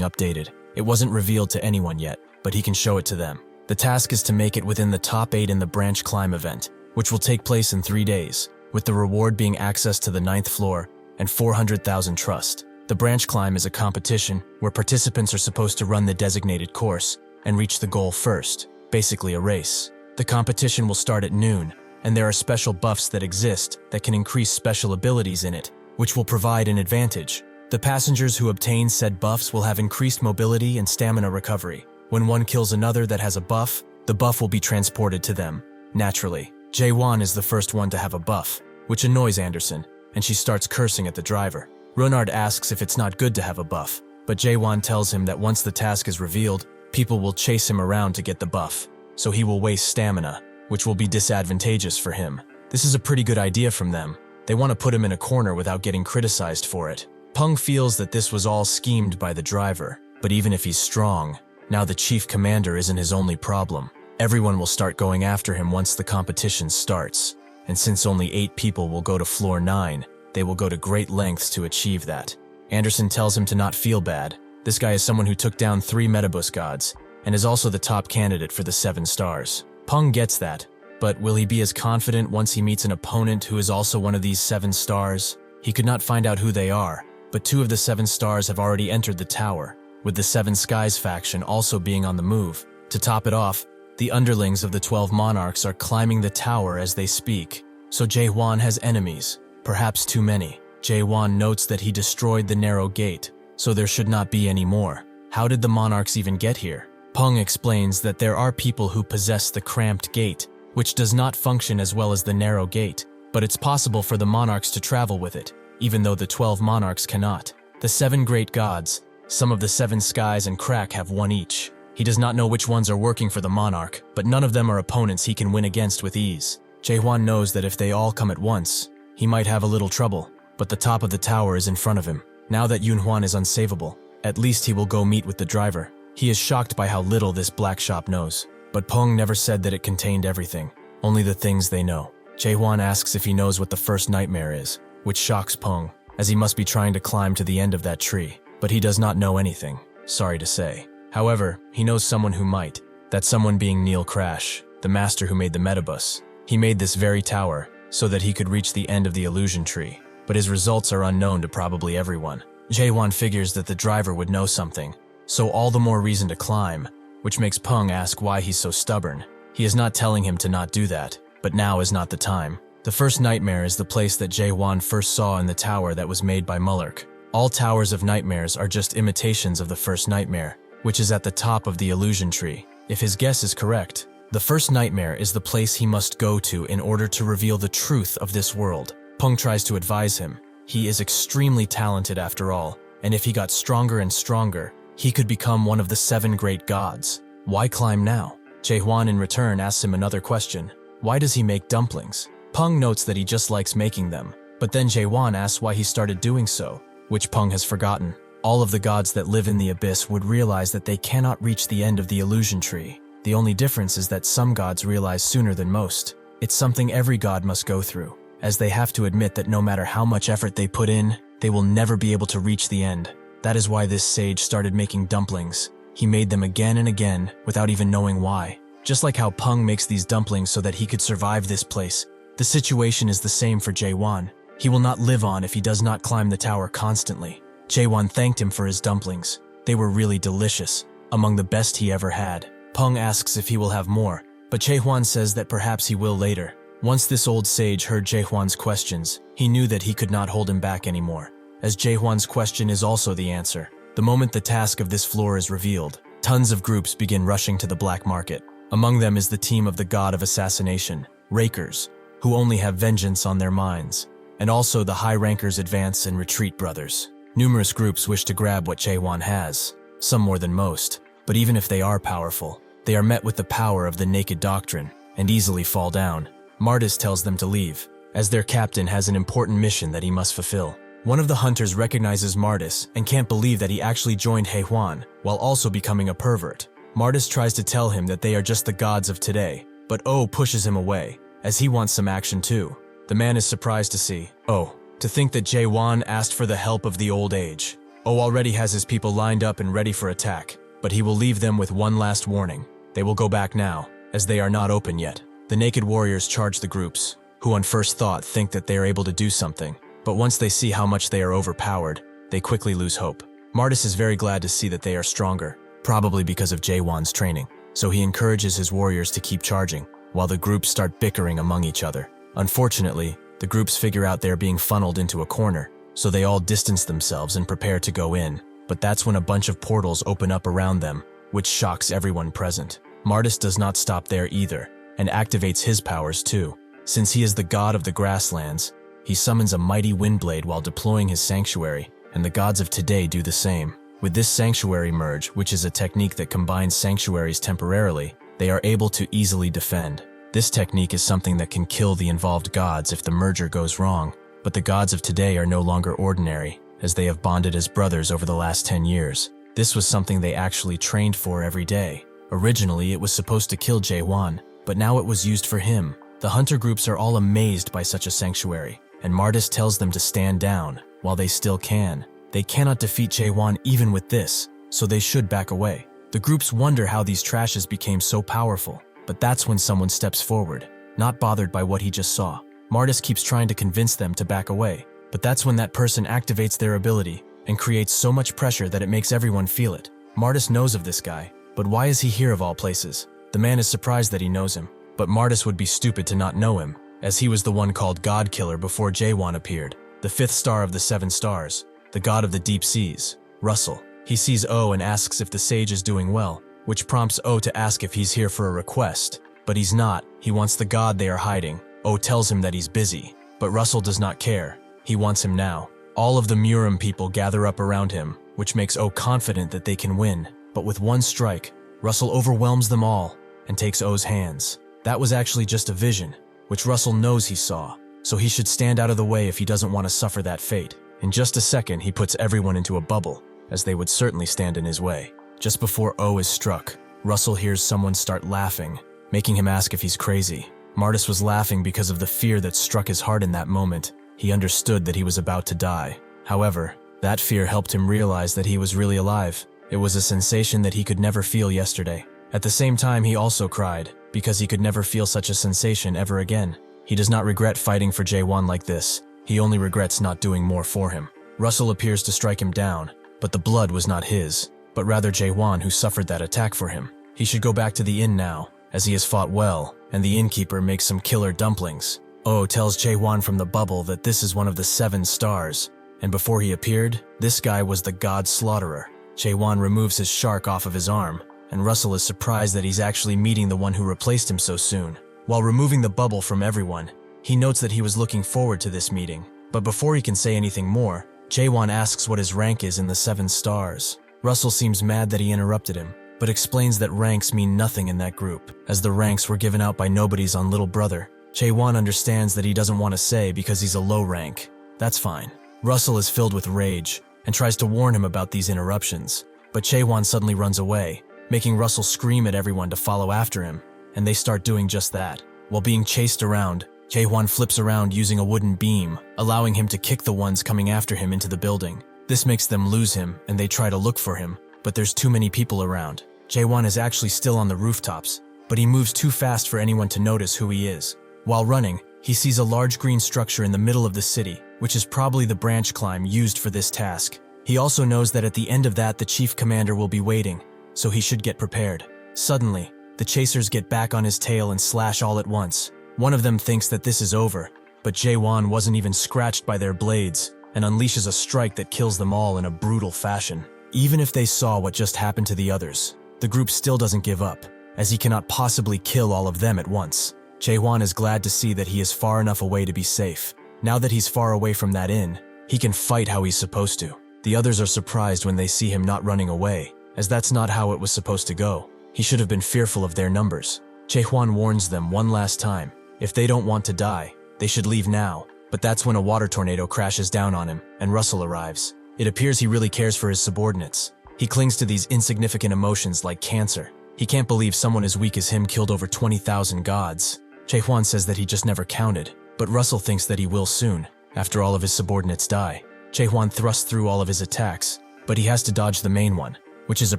updated. It wasn't revealed to anyone yet, but he can show it to them. The task is to make it within the top 8 in the branch climb event, which will take place in 3 days, with the reward being access to the 9th floor and 400,000 trust. The branch climb is a competition where participants are supposed to run the designated course and reach the goal first, basically a race. The competition will start at noon, and there are special buffs that exist that can increase special abilities in it, which will provide an advantage. The passengers who obtain said buffs will have increased mobility and stamina recovery. When one kills another that has a buff, the buff will be transported to them. Naturally, Jaehwan is the first one to have a buff, which annoys Anderson, and she starts cursing at the driver. Renard asks if it's not good to have a buff, but Jaehwan tells him that once the task is revealed, people will chase him around to get the buff, so he will waste stamina, which will be disadvantageous for him. This is a pretty good idea from them. They want to put him in a corner without getting criticized for it. Peng feels that this was all schemed by the driver, but even if he's strong, now the chief commander isn't his only problem. Everyone will start going after him once the competition starts, and since only 8 people will go to floor 9, they will go to great lengths to achieve that. Anderson tells him to not feel bad. This guy is someone who took down 3 Metabus gods, and is also the top candidate for the 7 stars. Peng gets that, but will he be as confident once he meets an opponent who is also one of these 7 stars? He could not find out who they are, but 2 of the 7 stars have already entered the tower, with the 7 Skies faction also being on the move. To top it off, the underlings of the 12 monarchs are climbing the tower as they speak, so Jaehwan has enemies, perhaps too many. Jaehwan notes that he destroyed the narrow gate, so there should not be any more. How did the monarchs even get here? Peng explains that there are people who possess the cramped gate, which does not function as well as the narrow gate, but it's possible for the monarchs to travel with it, even though the 12 monarchs cannot. The 7 great gods, some of the 7 skies and Crack have one each. He does not know which ones are working for the monarch, but none of them are opponents he can win against with ease. Jaehwan knows that if they all come at once, he might have a little trouble, but the top of the tower is in front of him. Now that Yunhuan is unsavable, at least he will go meet with the driver. He is shocked by how little this black shop knows, but Peng never said that it contained everything, only the things they know. Jaehwan asks if he knows what the first nightmare is, which shocks Peng, as he must be trying to climb to the end of that tree, but he does not know anything, sorry to say. However, he knows someone who might, that someone being Neil Crash, the master who made the Metabus. He made this very tower so that he could reach the end of the illusion tree, but his results are unknown to probably everyone. Jaehwan figures that the driver would know something, so all the more reason to climb, which makes Peng ask why he's so stubborn. He is not telling him to not do that, but now is not the time. The first nightmare is the place that Jaehwan first saw in the tower that was made by Mullerk. All towers of nightmares are just imitations of the first nightmare, which is at the top of the illusion tree. If his guess is correct, the first nightmare is the place he must go to in order to reveal the truth of this world. Peng tries to advise him. He is extremely talented after all, and if he got stronger and stronger, he could become one of the 7 great gods. Why climb now? Jaehwan in return asks him another question. Why does he make dumplings? Peng notes that he just likes making them, but then Jaehwan asks why he started doing so, which Peng has forgotten. All of the gods that live in the abyss would realize that they cannot reach the end of the illusion tree. The only difference is that some gods realize sooner than most. It's something every god must go through, as they have to admit that no matter how much effort they put in, they will never be able to reach the end. That is why this sage started making dumplings. He made them again and again, without even knowing why. Just like how Peng makes these dumplings so that he could survive this place, the situation is the same for Jaehwan. He will not live on if he does not climb the tower constantly. Jaehwan thanked him for his dumplings. They were really delicious, among the best he ever had. Peng asks if he will have more, but Jaehwan says that perhaps he will later. Once this old sage heard Jaehwan's questions, he knew that he could not hold him back anymore, as Jaehwan's question is also the answer. The moment the task of this floor is revealed, tons of groups begin rushing to the black market. Among them is the team of the god of assassination, Rakers, who only have vengeance on their minds, and also the high rankers Advance and Retreat brothers. Numerous groups wish to grab what Jaehwan has, some more than most, but even if they are powerful, they are met with the power of the naked doctrine and easily fall down. Martis tells them to leave, as their captain has an important mission that he must fulfill. One of the hunters recognizes Martis and can't believe that he actually joined Jaehwan while also becoming a pervert. Martis tries to tell him that they are just the gods of today, but O pushes him away, as he wants some action too. The man is surprised to see to think that Jaehwan asked for the help of the old age. O already has his people lined up and ready for attack, but he will leave them with one last warning. They will go back now, as they are not open yet. The naked warriors charge the groups, who on first thought think that they are able to do something, but once they see how much they are overpowered, they quickly lose hope. Martis is very glad to see that they are stronger, probably because of Jaehwan's training, so he encourages his warriors to keep charging, while the groups start bickering among each other. Unfortunately, the groups figure out they are being funneled into a corner, so they all distance themselves and prepare to go in, but that's when a bunch of portals open up around them, which shocks everyone present. Martis does not stop there either, and activates his powers too. Since he is the god of the grasslands, He summons a mighty wind blade while deploying his sanctuary, and the gods of today do the same. With this sanctuary merge, which is a technique that combines sanctuaries temporarily, they are able to easily defend. This technique is something that can kill the involved gods if the merger goes wrong, but the gods of today are no longer ordinary, as they have bonded as brothers over the last 10 years. This was something they actually trained for every day. Originally, it was supposed to kill Jaehwan, but now it was used for him. The hunter groups are all amazed by such a sanctuary, and Martis tells them to stand down, while they still can. They cannot defeat Jaehwan even with this, so they should back away. The groups wonder how these trashes became so powerful, but that's when someone steps forward, not bothered by what he just saw. Martis keeps trying to convince them to back away, but that's when that person activates their ability and creates so much pressure that it makes everyone feel it. Martis knows of this guy, but why is he here of all places? The man is surprised that he knows him, but Martis would be stupid to not know him, as he was the one called God Killer before Jaehwan appeared, the 5th star of the 7 stars, the god of the deep seas, Russell. He sees O and asks if the sage is doing well, which prompts O to ask if he's here for a request, but he's not. He wants the god they are hiding. O tells him that he's busy, but Russell does not care. He wants him now. All of the Murim people gather up around him, which makes O confident that they can win, but with one strike, Russell overwhelms them all and takes O's hands. That was actually just a vision, which Russell knows he saw, so he should stand out of the way if he doesn't want to suffer that fate. In just a second, he puts everyone into a bubble, as they would certainly stand in his way. Just before O is struck, Russell hears someone start laughing, making him ask if he's crazy. Martis was laughing because of the fear that struck his heart in that moment. He understood that he was about to die. However, that fear helped him realize that he was really alive. It was a sensation that he could never feel yesterday. At the same time, he also cried, because he could never feel such a sensation ever again. He does not regret fighting for Jaehwan like this. He only regrets not doing more for him. Russell appears to strike him down, but the blood was not his, but rather Jaehwan who suffered that attack for him. He should go back to the inn now, as he has fought well, and the innkeeper makes some killer dumplings. O tells Jaehwan from the bubble that this is one of the 7 stars, and before he appeared, this guy was the god slaughterer. Jaehwan removes his shark off of his arm, and Russell is surprised that he's actually meeting the one who replaced him so soon. While removing the bubble from everyone, he notes that he was looking forward to this meeting, but before he can say anything more, Jaehwan asks what his rank is in the 7 stars. Russell seems mad that he interrupted him, but explains that ranks mean nothing in that group, as the ranks were given out by nobodies on Little Brother. Jaehwan understands that he doesn't want to say because he's a low rank. That's fine. Russell is filled with rage and tries to warn him about these interruptions, but Jaehwan suddenly runs away, making Russell scream at everyone to follow after him, and they start doing just that. While being chased around, Jaehwan flips around using a wooden beam, allowing him to kick the ones coming after him into the building. This makes them lose him, and they try to look for him, but there's too many people around. Jaehwan is actually still on the rooftops, but he moves too fast for anyone to notice who he is. While running, he sees a large green structure in the middle of the city, which is probably the branch climb used for this task. He also knows that at the end of that the chief commander will be waiting, so he should get prepared. Suddenly, the chasers get back on his tail and slash all at once. One of them thinks that this is over, but Jaehwan wasn't even scratched by their blades and unleashes a strike that kills them all in a brutal fashion. Even if they saw what just happened to the others, the group still doesn't give up, as he cannot possibly kill all of them at once. Jaehwan is glad to see that he is far enough away to be safe. Now that he's far away from that inn, he can fight how he's supposed to. The others are surprised when they see him not running away, as that's not how it was supposed to go. He should have been fearful of their numbers. Jaehwan warns them one last time. If they don't want to die, they should leave now. But that's when a water tornado crashes down on him, and Russell arrives. It appears he really cares for his subordinates. He clings to these insignificant emotions like cancer. He can't believe someone as weak as him killed over 20,000 gods. Jaehwan says that he just never counted, but Russell thinks that he will soon, after all of his subordinates die. Jaehwan thrusts through all of his attacks, but he has to dodge the main one, which is a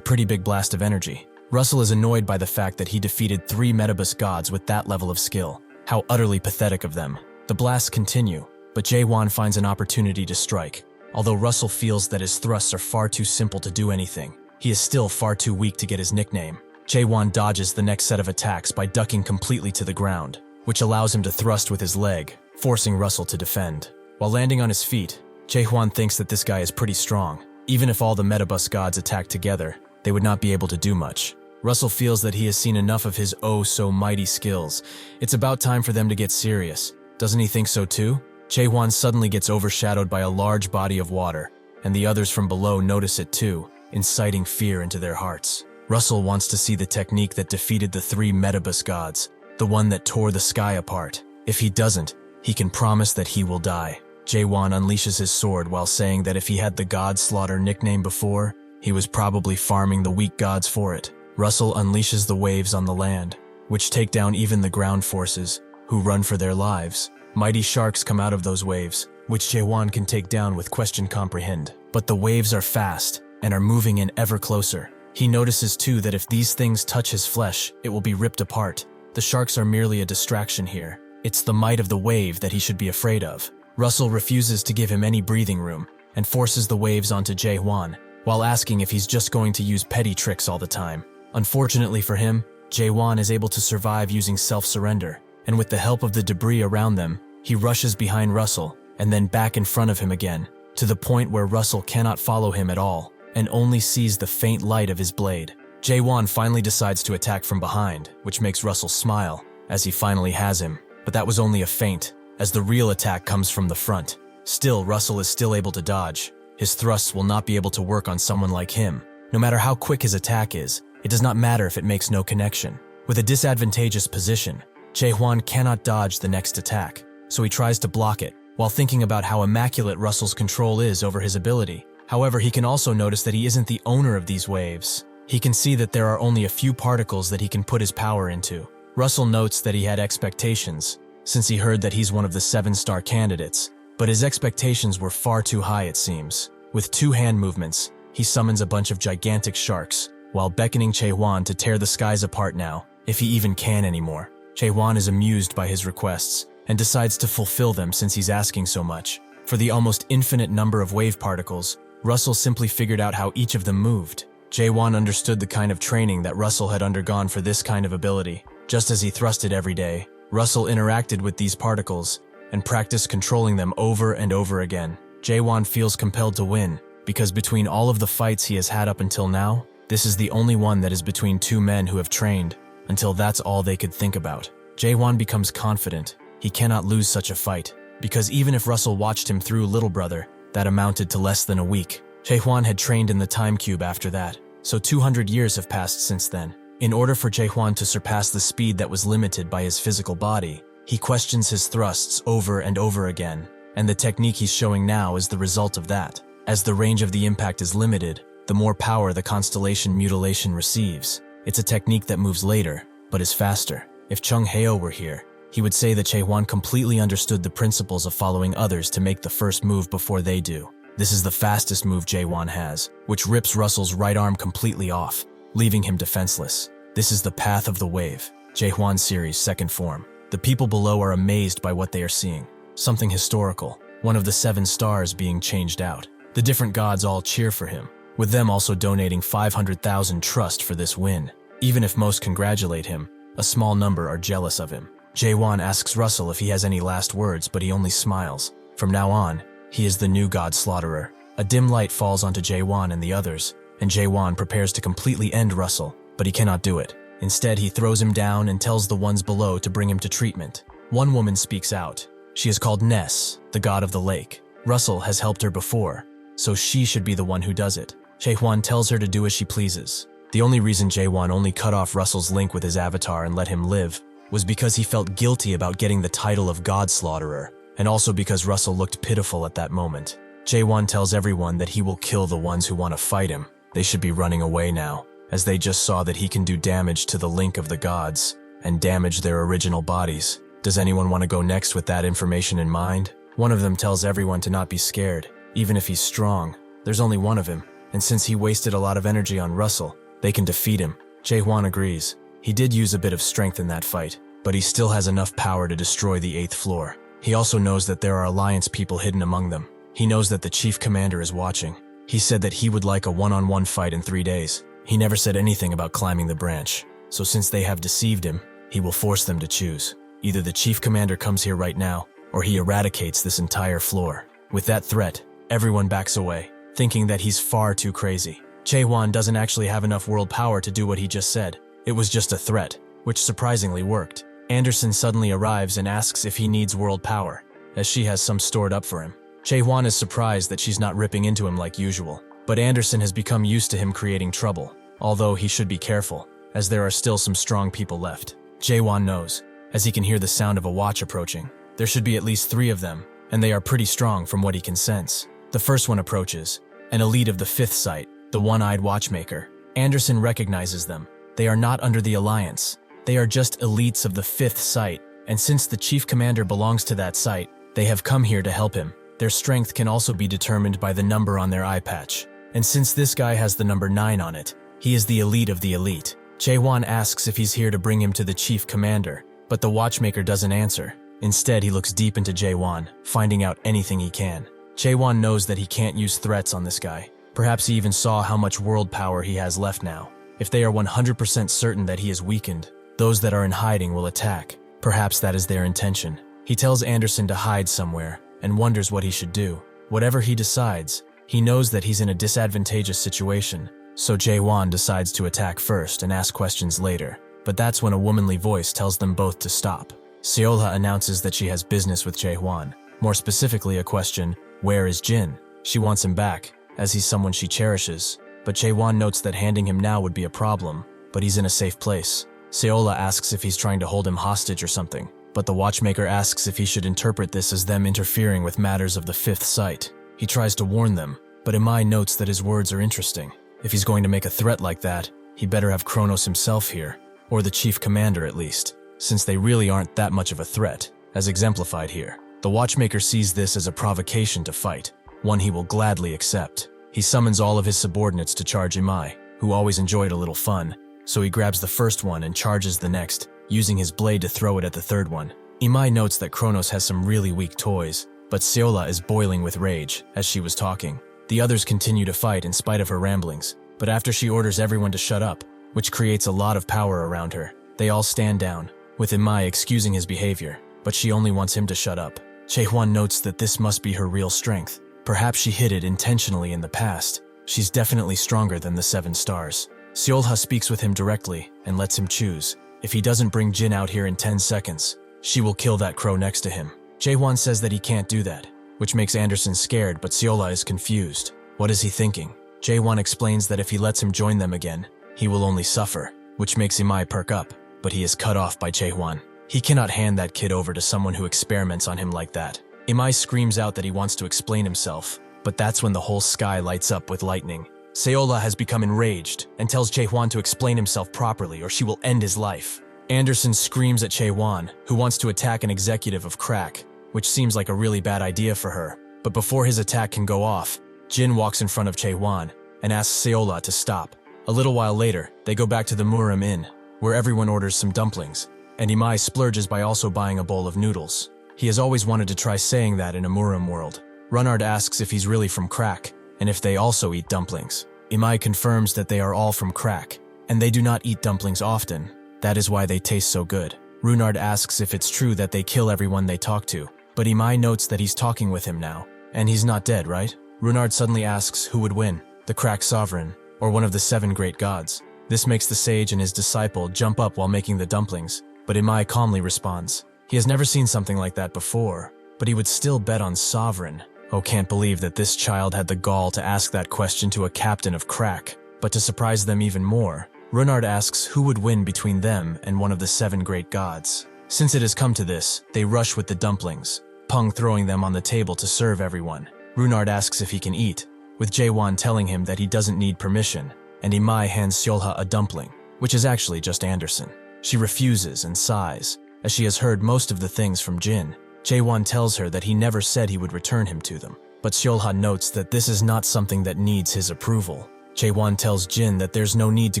pretty big blast of energy. Russell is annoyed by the fact that he defeated 3 Metabus gods with that level of skill. How utterly pathetic of them. The blasts continue, but Jaehwan finds an opportunity to strike. Although Russell feels that his thrusts are far too simple to do anything, he is still far too weak to get his nickname. Jaehwan dodges the next set of attacks by ducking completely to the ground, which allows him to thrust with his leg, forcing Russell to defend. While landing on his feet, Jaehwan thinks that this guy is pretty strong. Even if all the Metabus gods attacked together, they would not be able to do much. Russell feels that he has seen enough of his oh-so-mighty skills. It's about time for them to get serious. Doesn't he think so too? Jaehwan suddenly gets overshadowed by a large body of water, and the others from below notice it too, inciting fear into their hearts. Russell wants to see the technique that defeated the 3 Metabus gods, the one that tore the sky apart. If he doesn't, he can promise that he will die. Jaehwan unleashes his sword while saying that if he had the God Slaughter nickname before, he was probably farming the weak gods for it. Russell unleashes the waves on the land, which take down even the ground forces, who run for their lives. Mighty sharks come out of those waves, which Jaehwan can take down with question comprehend. But the waves are fast, and are moving in ever closer. He notices too that if these things touch his flesh, it will be ripped apart. The sharks are merely a distraction here. It's the might of the wave that he should be afraid of. Russell refuses to give him any breathing room, and forces the waves onto Jaehwan, while asking if he's just going to use petty tricks all the time. Unfortunately for him, Jaehwan is able to survive using self-surrender, and with the help of the debris around them, he rushes behind Russell, and then back in front of him again, to the point where Russell cannot follow him at all, and only sees the faint light of his blade. Jaehwan finally decides to attack from behind, which makes Russell smile, as he finally has him. But that was only a feint, as the real attack comes from the front. Still, Russell is still able to dodge. His thrusts will not be able to work on someone like him. No matter how quick his attack is, it does not matter if it makes no connection. With a disadvantageous position, Jaehwan cannot dodge the next attack, so he tries to block it, while thinking about how immaculate Russell's control is over his ability. However, he can also notice that he isn't the owner of these waves. He can see that there are only a few particles that he can put his power into. Russell notes that he had expectations, since he heard that he's one of the 7-star candidates, but his expectations were far too high it seems. With 2 hand movements, he summons a bunch of gigantic sharks, while beckoning Jaehwan to tear the skies apart now, if he even can anymore. Jaehwan is amused by his requests, and decides to fulfill them since he's asking so much. For the almost infinite number of wave particles, Russell simply figured out how each of them moved. Jaehwan understood the kind of training that Russell had undergone for this kind of ability. Just as he thrusted every day, Russell interacted with these particles and practiced controlling them over and over again. Jaehwan feels compelled to win, because between all of the fights he has had up until now, this is the only one that is between 2 men who have trained, until that's all they could think about. Jaehwan becomes confident. He cannot lose such a fight, because even if Russell watched him through Little Brother, that amounted to less than a week. Jaehwan had trained in the time cube after that, so 200 years have passed since then. In order for Jaehwan to surpass the speed that was limited by his physical body, he questions his thrusts over and over again, and the technique he's showing now is the result of that. As the range of the impact is limited, the more power the constellation mutilation receives. It's a technique that moves later, but is faster. If Chung Heo were here, he would say that Jaehwan completely understood the principles of following others to make the first move before they do. This is the fastest move Jaehwan has, which rips Russell's right arm completely off, leaving him defenseless. This is the path of the wave, Jaehwan series 2nd form. The people below are amazed by what they are seeing. Something historical, one of the 7 stars being changed out. The different gods all cheer for him, with them also donating 500,000 trust for this win. Even if most congratulate him, a small number are jealous of him. Jaehwan asks Russell if he has any last words, but he only smiles. From now on, he is the new God Slaughterer. A dim light falls onto Jaehwan and the others, and Jaehwan prepares to completely end Russell, but he cannot do it. Instead, he throws him down and tells the ones below to bring him to treatment. One woman speaks out. She is called Ness, the god of the lake. Russell has helped her before, so she should be the one who does it. Jaehwan tells her to do as she pleases. The only reason Jaehwan only cut off Russell's link with his avatar and let him live was because he felt guilty about getting the title of God Slaughterer, and also because Russell looked pitiful at that moment. Jaehwan tells everyone that he will kill the ones who want to fight him. They should be running away now, as they just saw that he can do damage to the link of the gods, and damage their original bodies. Does anyone want to go next with that information in mind? One of them tells everyone to not be scared, even if he's strong. There's only one of him, and since he wasted a lot of energy on Russell, they can defeat him. Jaehwan agrees. He did use a bit of strength in that fight, but he still has enough power to destroy the 8th floor. He also knows that there are Alliance people hidden among them. He knows that the Chief Commander is watching. He said that he would like a one-on-one fight in 3 days. He never said anything about climbing the branch, so since they have deceived him, he will force them to choose. Either the Chief Commander comes here right now, or he eradicates this entire floor. With that threat, everyone backs away, thinking that he's far too crazy. Jaehwan doesn't actually have enough world power to do what he just said. It was just a threat, which surprisingly worked. Anderson suddenly arrives and asks if he needs world power. as she has some stored up for him. Jaehwan is surprised that she's not ripping into him like usual, but Anderson has become used to him creating trouble, although he should be careful, as there are still some strong people left. Jaehwan knows, as he can hear the sound of a watch approaching. There should be at least 3 of them, and they are pretty strong from what he can sense. The first one approaches, an elite of the 5th Sight, the one-eyed watchmaker. Anderson recognizes them. They are not under the Alliance. They are just elites of the 5th Sight, and since the chief commander belongs to that site, they have come here to help him. Their strength can also be determined by the number on their eye patch. And since this guy has the number 9 on it, he is the elite of the elite. Jaehwan asks if he's here to bring him to the chief commander, but the watchmaker doesn't answer. Instead, he looks deep into Jaehwan, finding out anything he can. Jaehwan knows that he can't use threats on this guy. Perhaps he even saw how much world power he has left now. If they are 100% certain that he is weakened, those that are in hiding will attack. Perhaps that is their intention. He tells Anderson to hide somewhere and wonders what he should do. Whatever he decides, he knows that he's in a disadvantageous situation, so Jaehwan decides to attack first and ask questions later. But that's when a womanly voice tells them both to stop. Seolha announces that she has business with Jaehwan. More specifically, a question, where is Jin? She wants him back, as he's someone she cherishes. But Jaehwan notes that handing him now would be a problem, but he's in a safe place. Seolha asks if he's trying to hold him hostage or something, but the watchmaker asks if he should interpret this as them interfering with matters of the 5th Sight. He tries to warn them, but Imai notes that his words are interesting. If he's going to make a threat like that, he better have Kronos himself here, or the chief commander at least, since they really aren't that much of a threat, as exemplified here. The watchmaker sees this as a provocation to fight, one he will gladly accept. He summons all of his subordinates to charge Imai, who always enjoyed a little fun, so he grabs the first one and charges the next, using his blade to throw it at the third one. Imai notes that Kronos has some really weak toys, but Seolha is boiling with rage as she was talking. The others continue to fight in spite of her ramblings, but after she orders everyone to shut up, which creates a lot of power around her, they all stand down, with Imai excusing his behavior, but she only wants him to shut up. Jaehwan notes that this must be her real strength. Perhaps she hid it intentionally in the past. She's definitely stronger than the 7 stars. Seolha speaks with him directly and lets him choose. If he doesn't bring Jin out here in 10 seconds, she will kill that crow next to him. Jaehwan says that he can't do that, which makes Anderson scared, but Seolha is confused. What is he thinking? Jaehwan explains that if he lets him join them again, he will only suffer, which makes Imai perk up, but he is cut off by Jaehwan. He cannot hand that kid over to someone who experiments on him like that. Imai screams out that he wants to explain himself, but that's when the whole sky lights up with lightning. Seolha has become enraged and tells Jaehwan to explain himself properly or she will end his life. Anderson screams at Jaehwan, who wants to attack an executive of crack, which seems like a really bad idea for her. But before his attack can go off, Jin walks in front of Jaehwan and asks Seolha to stop. A little while later, they go back to the Murim Inn, where everyone orders some dumplings, and Imai splurges by also buying a bowl of noodles. He has always wanted to try saying that in a Murim world. Runard asks if he's really from crack, and if they also eat dumplings. Imai confirms that they are all from crack, and they do not eat dumplings often. That is why they taste so good. Runard asks if it's true that they kill everyone they talk to, but Imai notes that he's talking with him now, and he's not dead, right? Runard suddenly asks who would win, the crack sovereign, or one of the 7 great gods. This makes the sage and his disciple jump up while making the dumplings, but Imai calmly responds. He has never seen something like that before, but he would still bet on sovereign. Oh, can't believe that this child had the gall to ask that question to a captain of crack. But to surprise them even more, Runard asks who would win between them and one of the 7 great gods. Since it has come to this, they rush with the dumplings, Peng throwing them on the table to serve everyone. Runard asks if he can eat, with Jaehwan telling him that he doesn't need permission, and Imai hands Seolha a dumpling, which is actually just Anderson. She refuses and sighs, as she has heard most of the things from Jin. Jaehwan tells her that he never said he would return him to them, but Seolha notes that this is not something that needs his approval. Jaehwan tells Jin that there's no need to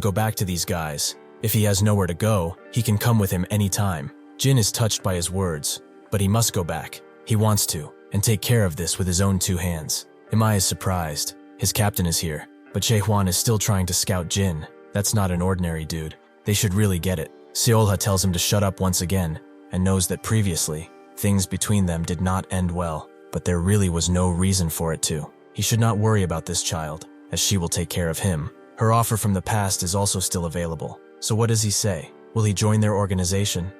go back to these guys. If he has nowhere to go, he can come with him anytime. Jin is touched by his words, but he must go back. He wants to, and take care of this with his own 2 hands. Imai is surprised. His captain is here, but Jaehwan is still trying to scout Jin. That's not an ordinary dude. They should really get it. Seolha tells him to shut up once again, and knows that previously, things between them did not end well, but there really was no reason for it to. He should not worry about this child, as she will take care of him. Her offer from the past is also still available. So what does he say? Will he join their organization?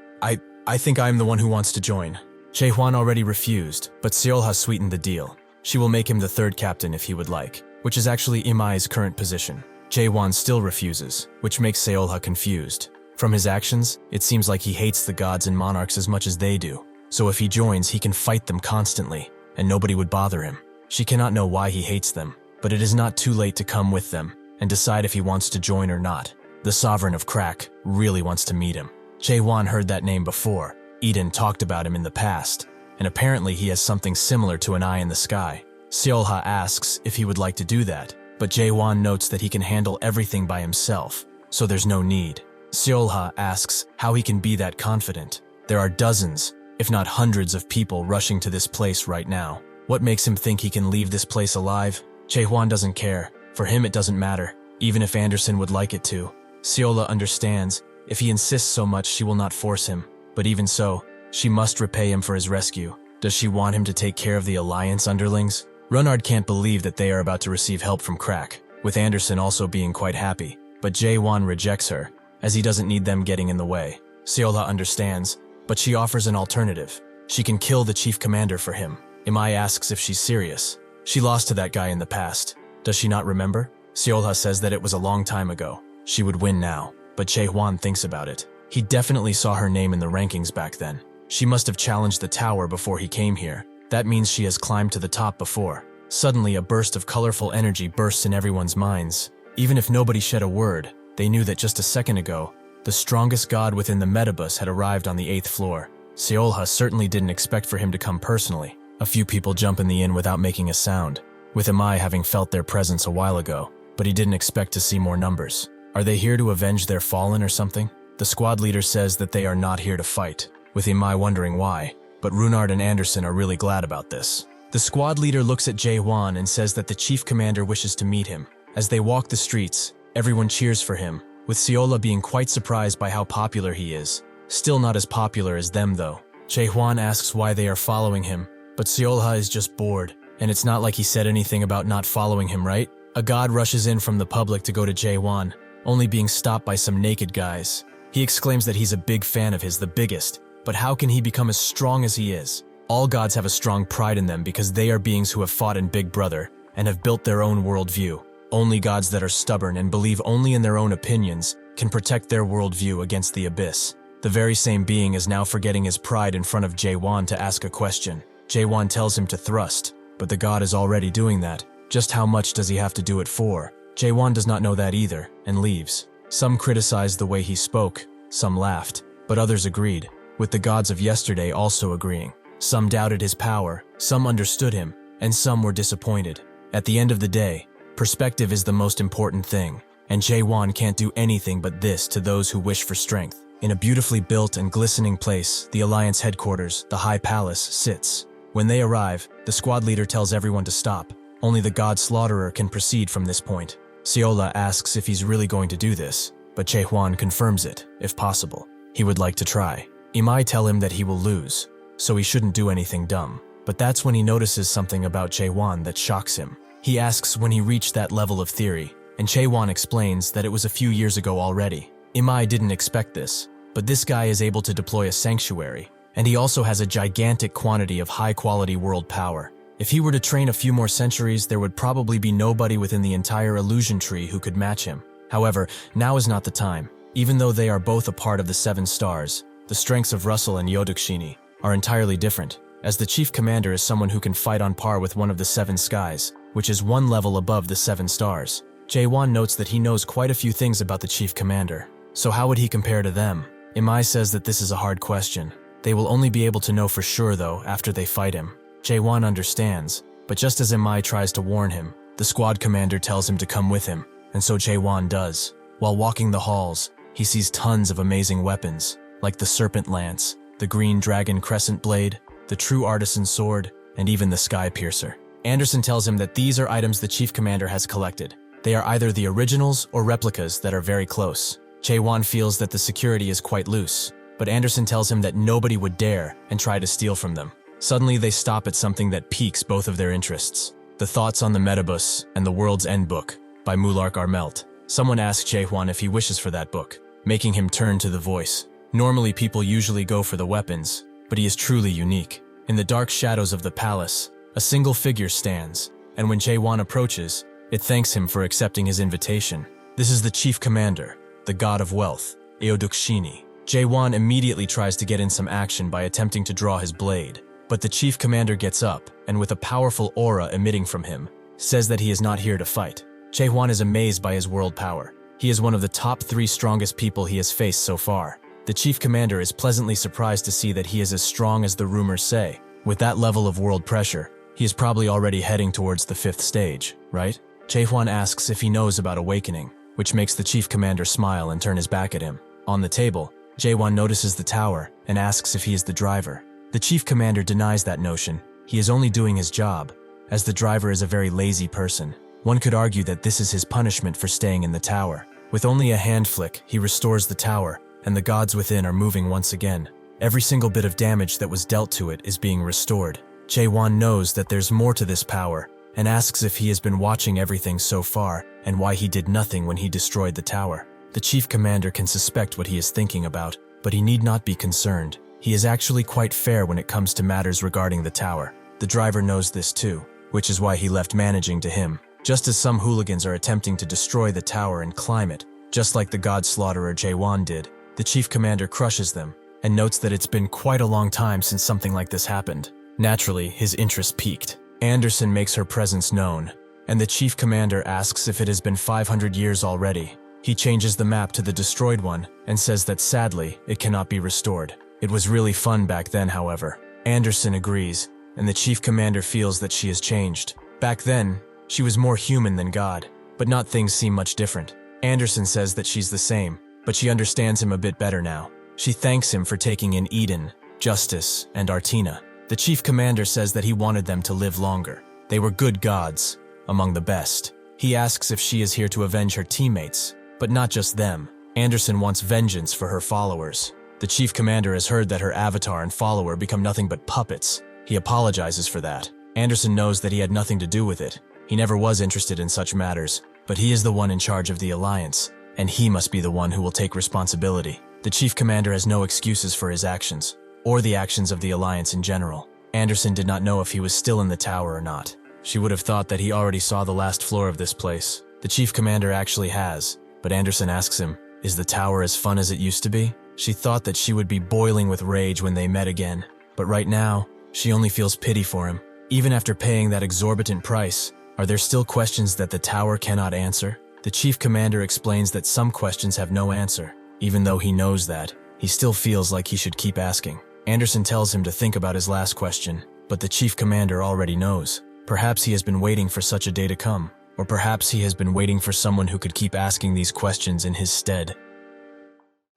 I think I'm the one who wants to join. Jaehwan already refused, but Seolha sweetened the deal. She will make him the third captain if he would like, which is actually Imai's current position. Jaehwan still refuses, which makes Seolha confused. From his actions, it seems like he hates the gods and monarchs as much as they do. So if he joins, he can fight them constantly, and nobody would bother him. She cannot know why he hates them, but it is not too late to come with them and decide if he wants to join or not. The sovereign of Crack really wants to meet him. Jaehwan heard that name before. Eden talked about him in the past, and apparently he has something similar to an eye in the sky. Seolha asks if he would like to do that, but Jaehwan notes that he can handle everything by himself, so there's no need. Seolha asks how he can be that confident. There are dozens, if not hundreds of people rushing to this place right now. What makes him think he can leave this place alive? Jaehwan doesn't care. For him it doesn't matter, even if Anderson would like it to. Seolha understands. If he insists so much, she will not force him. But even so, she must repay him for his rescue. Does she want him to take care of the Alliance underlings? Runard can't believe that they are about to receive help from Crack, with Anderson also being quite happy. But Jaehwan rejects her, as he doesn't need them getting in the way. Seolha understands, but she offers an alternative. She can kill the chief commander for him. Imai asks if she's serious. She lost to that guy in the past. Does she not remember? Seolha says that it was a long time ago. She would win now, but Jaehwan thinks about it. He definitely saw her name in the rankings back then. She must have challenged the tower before he came here. That means she has climbed to the top before. Suddenly, a burst of colorful energy bursts in everyone's minds. Even if nobody shed a word, they knew that just a second ago, the strongest god within the metabus had arrived on the 8th floor. Seolha certainly didn't expect for him to come personally. A few people jump in the inn without making a sound, with Imai having felt their presence a while ago, but he didn't expect to see more numbers. Are they here to avenge their fallen or something? The squad leader says that they are not here to fight, with Imai wondering why, but Runard and Anderson are really glad about this. The squad leader looks at Jaehwan and says that the chief commander wishes to meet him. As they walk the streets, everyone cheers for him, with Seolha being quite surprised by how popular he is. Still not as popular as them though. Jaehwan asks why they are following him, but Seolha is just bored, and it's not like he said anything about not following him, right? A god rushes in from the public to go to Jaehwan, only being stopped by some naked guys. He exclaims that he's a big fan of his, the biggest, but how can he become as strong as he is? All gods have a strong pride in them because they are beings who have fought in Big Brother and have built their own worldview. Only gods that are stubborn and believe only in their own opinions can protect their worldview against the abyss. The very same being is now forgetting his pride in front of Jaehwan to ask a question. Jaehwan tells him to thrust, but the god is already doing that. Just how much does he have to do it for? Jaehwan does not know that either, and leaves. Some criticized the way he spoke, some laughed, but others agreed, with the gods of yesterday also agreeing. Some doubted his power, some understood him, and some were disappointed. At the end of the day, perspective is the most important thing, and Jaehwan can't do anything but this to those who wish for strength. In a beautifully built and glistening place, the Alliance headquarters, the High Palace, sits. When they arrive, the squad leader tells everyone to stop. Only the god Slaughterer can proceed from this point. Seolha asks if he's really going to do this, but Jaehwan confirms it, if possible. He would like to try. Imai tell him that he will lose, so he shouldn't do anything dumb. But that's when he notices something about Jaehwan that shocks him. He asks when he reached that level of theory, and Jaehwan explains that it was a few years ago already. Imai didn't expect this, but this guy is able to deploy a sanctuary, and he also has a gigantic quantity of high-quality world power. If he were to train a few more centuries, there would probably be nobody within the entire illusion tree who could match him. However, now is not the time. Even though they are both a part of the 7 stars, the strengths of Russell and Yodokshini are entirely different, as the chief commander is someone who can fight on par with one of the 7 skies, which is one level above the 7 stars. Jaehwan notes that he knows quite a few things about the chief commander. So how would he compare to them? Imai says that this is a hard question. They will only be able to know for sure though after they fight him. Jaehwan understands, but just as Imai tries to warn him, the squad commander tells him to come with him, and so Jaehwan does. While walking the halls, he sees tons of amazing weapons, like the Serpent Lance, the Green Dragon Crescent Blade, the True Artisan Sword, and even the Sky Piercer. Anderson tells him that these are items the chief commander has collected. They are either the originals or replicas that are very close. Jaehwan feels that the security is quite loose, but Anderson tells him that nobody would dare and try to steal from them. Suddenly they stop at something that piques both of their interests. The Thoughts on the Metabus and the World's End book by Mulark Armelt. Someone asks Jaehwan if he wishes for that book, making him turn to the voice. Normally people usually go for the weapons, but he is truly unique. In the dark shadows of the palace, a single figure stands, and when Jaehwan approaches, it thanks him for accepting his invitation. This is the chief commander, the god of wealth, Eodukshini. Jaehwan immediately tries to get in some action by attempting to draw his blade, but the chief commander gets up, and with a powerful aura emitting from him, says that he is not here to fight. Jaehwan is amazed by his world power. He is one of the top 3 strongest people he has faced so far. The chief commander is pleasantly surprised to see that he is as strong as the rumors say. With that level of world pressure, he is probably already heading towards the 5th stage, right? Jaehwan asks if he knows about awakening, which makes the chief commander smile and turn his back at him. On the table, Jaehwan notices the tower and asks if he is the driver. The chief commander denies that notion. He is only doing his job, as the driver is a very lazy person. One could argue that this is his punishment for staying in the tower. With only a hand flick, he restores the tower, and the gods within are moving once again. Every single bit of damage that was dealt to it is being restored. Jaehwan knows that there's more to this power, and asks if he has been watching everything so far and why he did nothing when he destroyed the tower. The chief commander can suspect what he is thinking about, but he need not be concerned. He is actually quite fair when it comes to matters regarding the tower. The driver knows this too, which is why he left managing to him. Just as some hooligans are attempting to destroy the tower and climb it, just like the god slaughterer Jaehwan did, the chief commander crushes them and notes that it's been quite a long time since something like this happened. Naturally, his interest piqued. Anderson makes her presence known, and the chief commander asks if it has been 500 years already. He changes the map to the destroyed one and says that sadly, it cannot be restored. It was really fun back then, however. Anderson agrees, and the chief commander feels that she has changed. Back then, she was more human than God, but not things seem much different. Anderson says that she's the same, but she understands him a bit better now. She thanks him for taking in Eden, Justice, and Artina. The chief commander says that he wanted them to live longer. They were good gods, among the best. He asks if she is here to avenge her teammates, but not just them. Anderson wants vengeance for her followers. The chief commander has heard that her avatar and follower become nothing but puppets. He apologizes for that. Anderson knows that he had nothing to do with it. He never was interested in such matters, but he is the one in charge of the Alliance, and he must be the one who will take responsibility. The chief commander has no excuses for his actions, or the actions of the Alliance in general. Anderson did not know if he was still in the tower or not. She would have thought that he already saw the last floor of this place. The chief commander actually has, but Anderson asks him, is the tower as fun as it used to be? She thought that she would be boiling with rage when they met again, but right now, she only feels pity for him. Even after paying that exorbitant price, are there still questions that the tower cannot answer? The chief commander explains that some questions have no answer. Even though he knows that, he still feels like he should keep asking. Anderson tells him to think about his last question, but the chief commander already knows. Perhaps he has been waiting for such a day to come, or perhaps he has been waiting for someone who could keep asking these questions in his stead.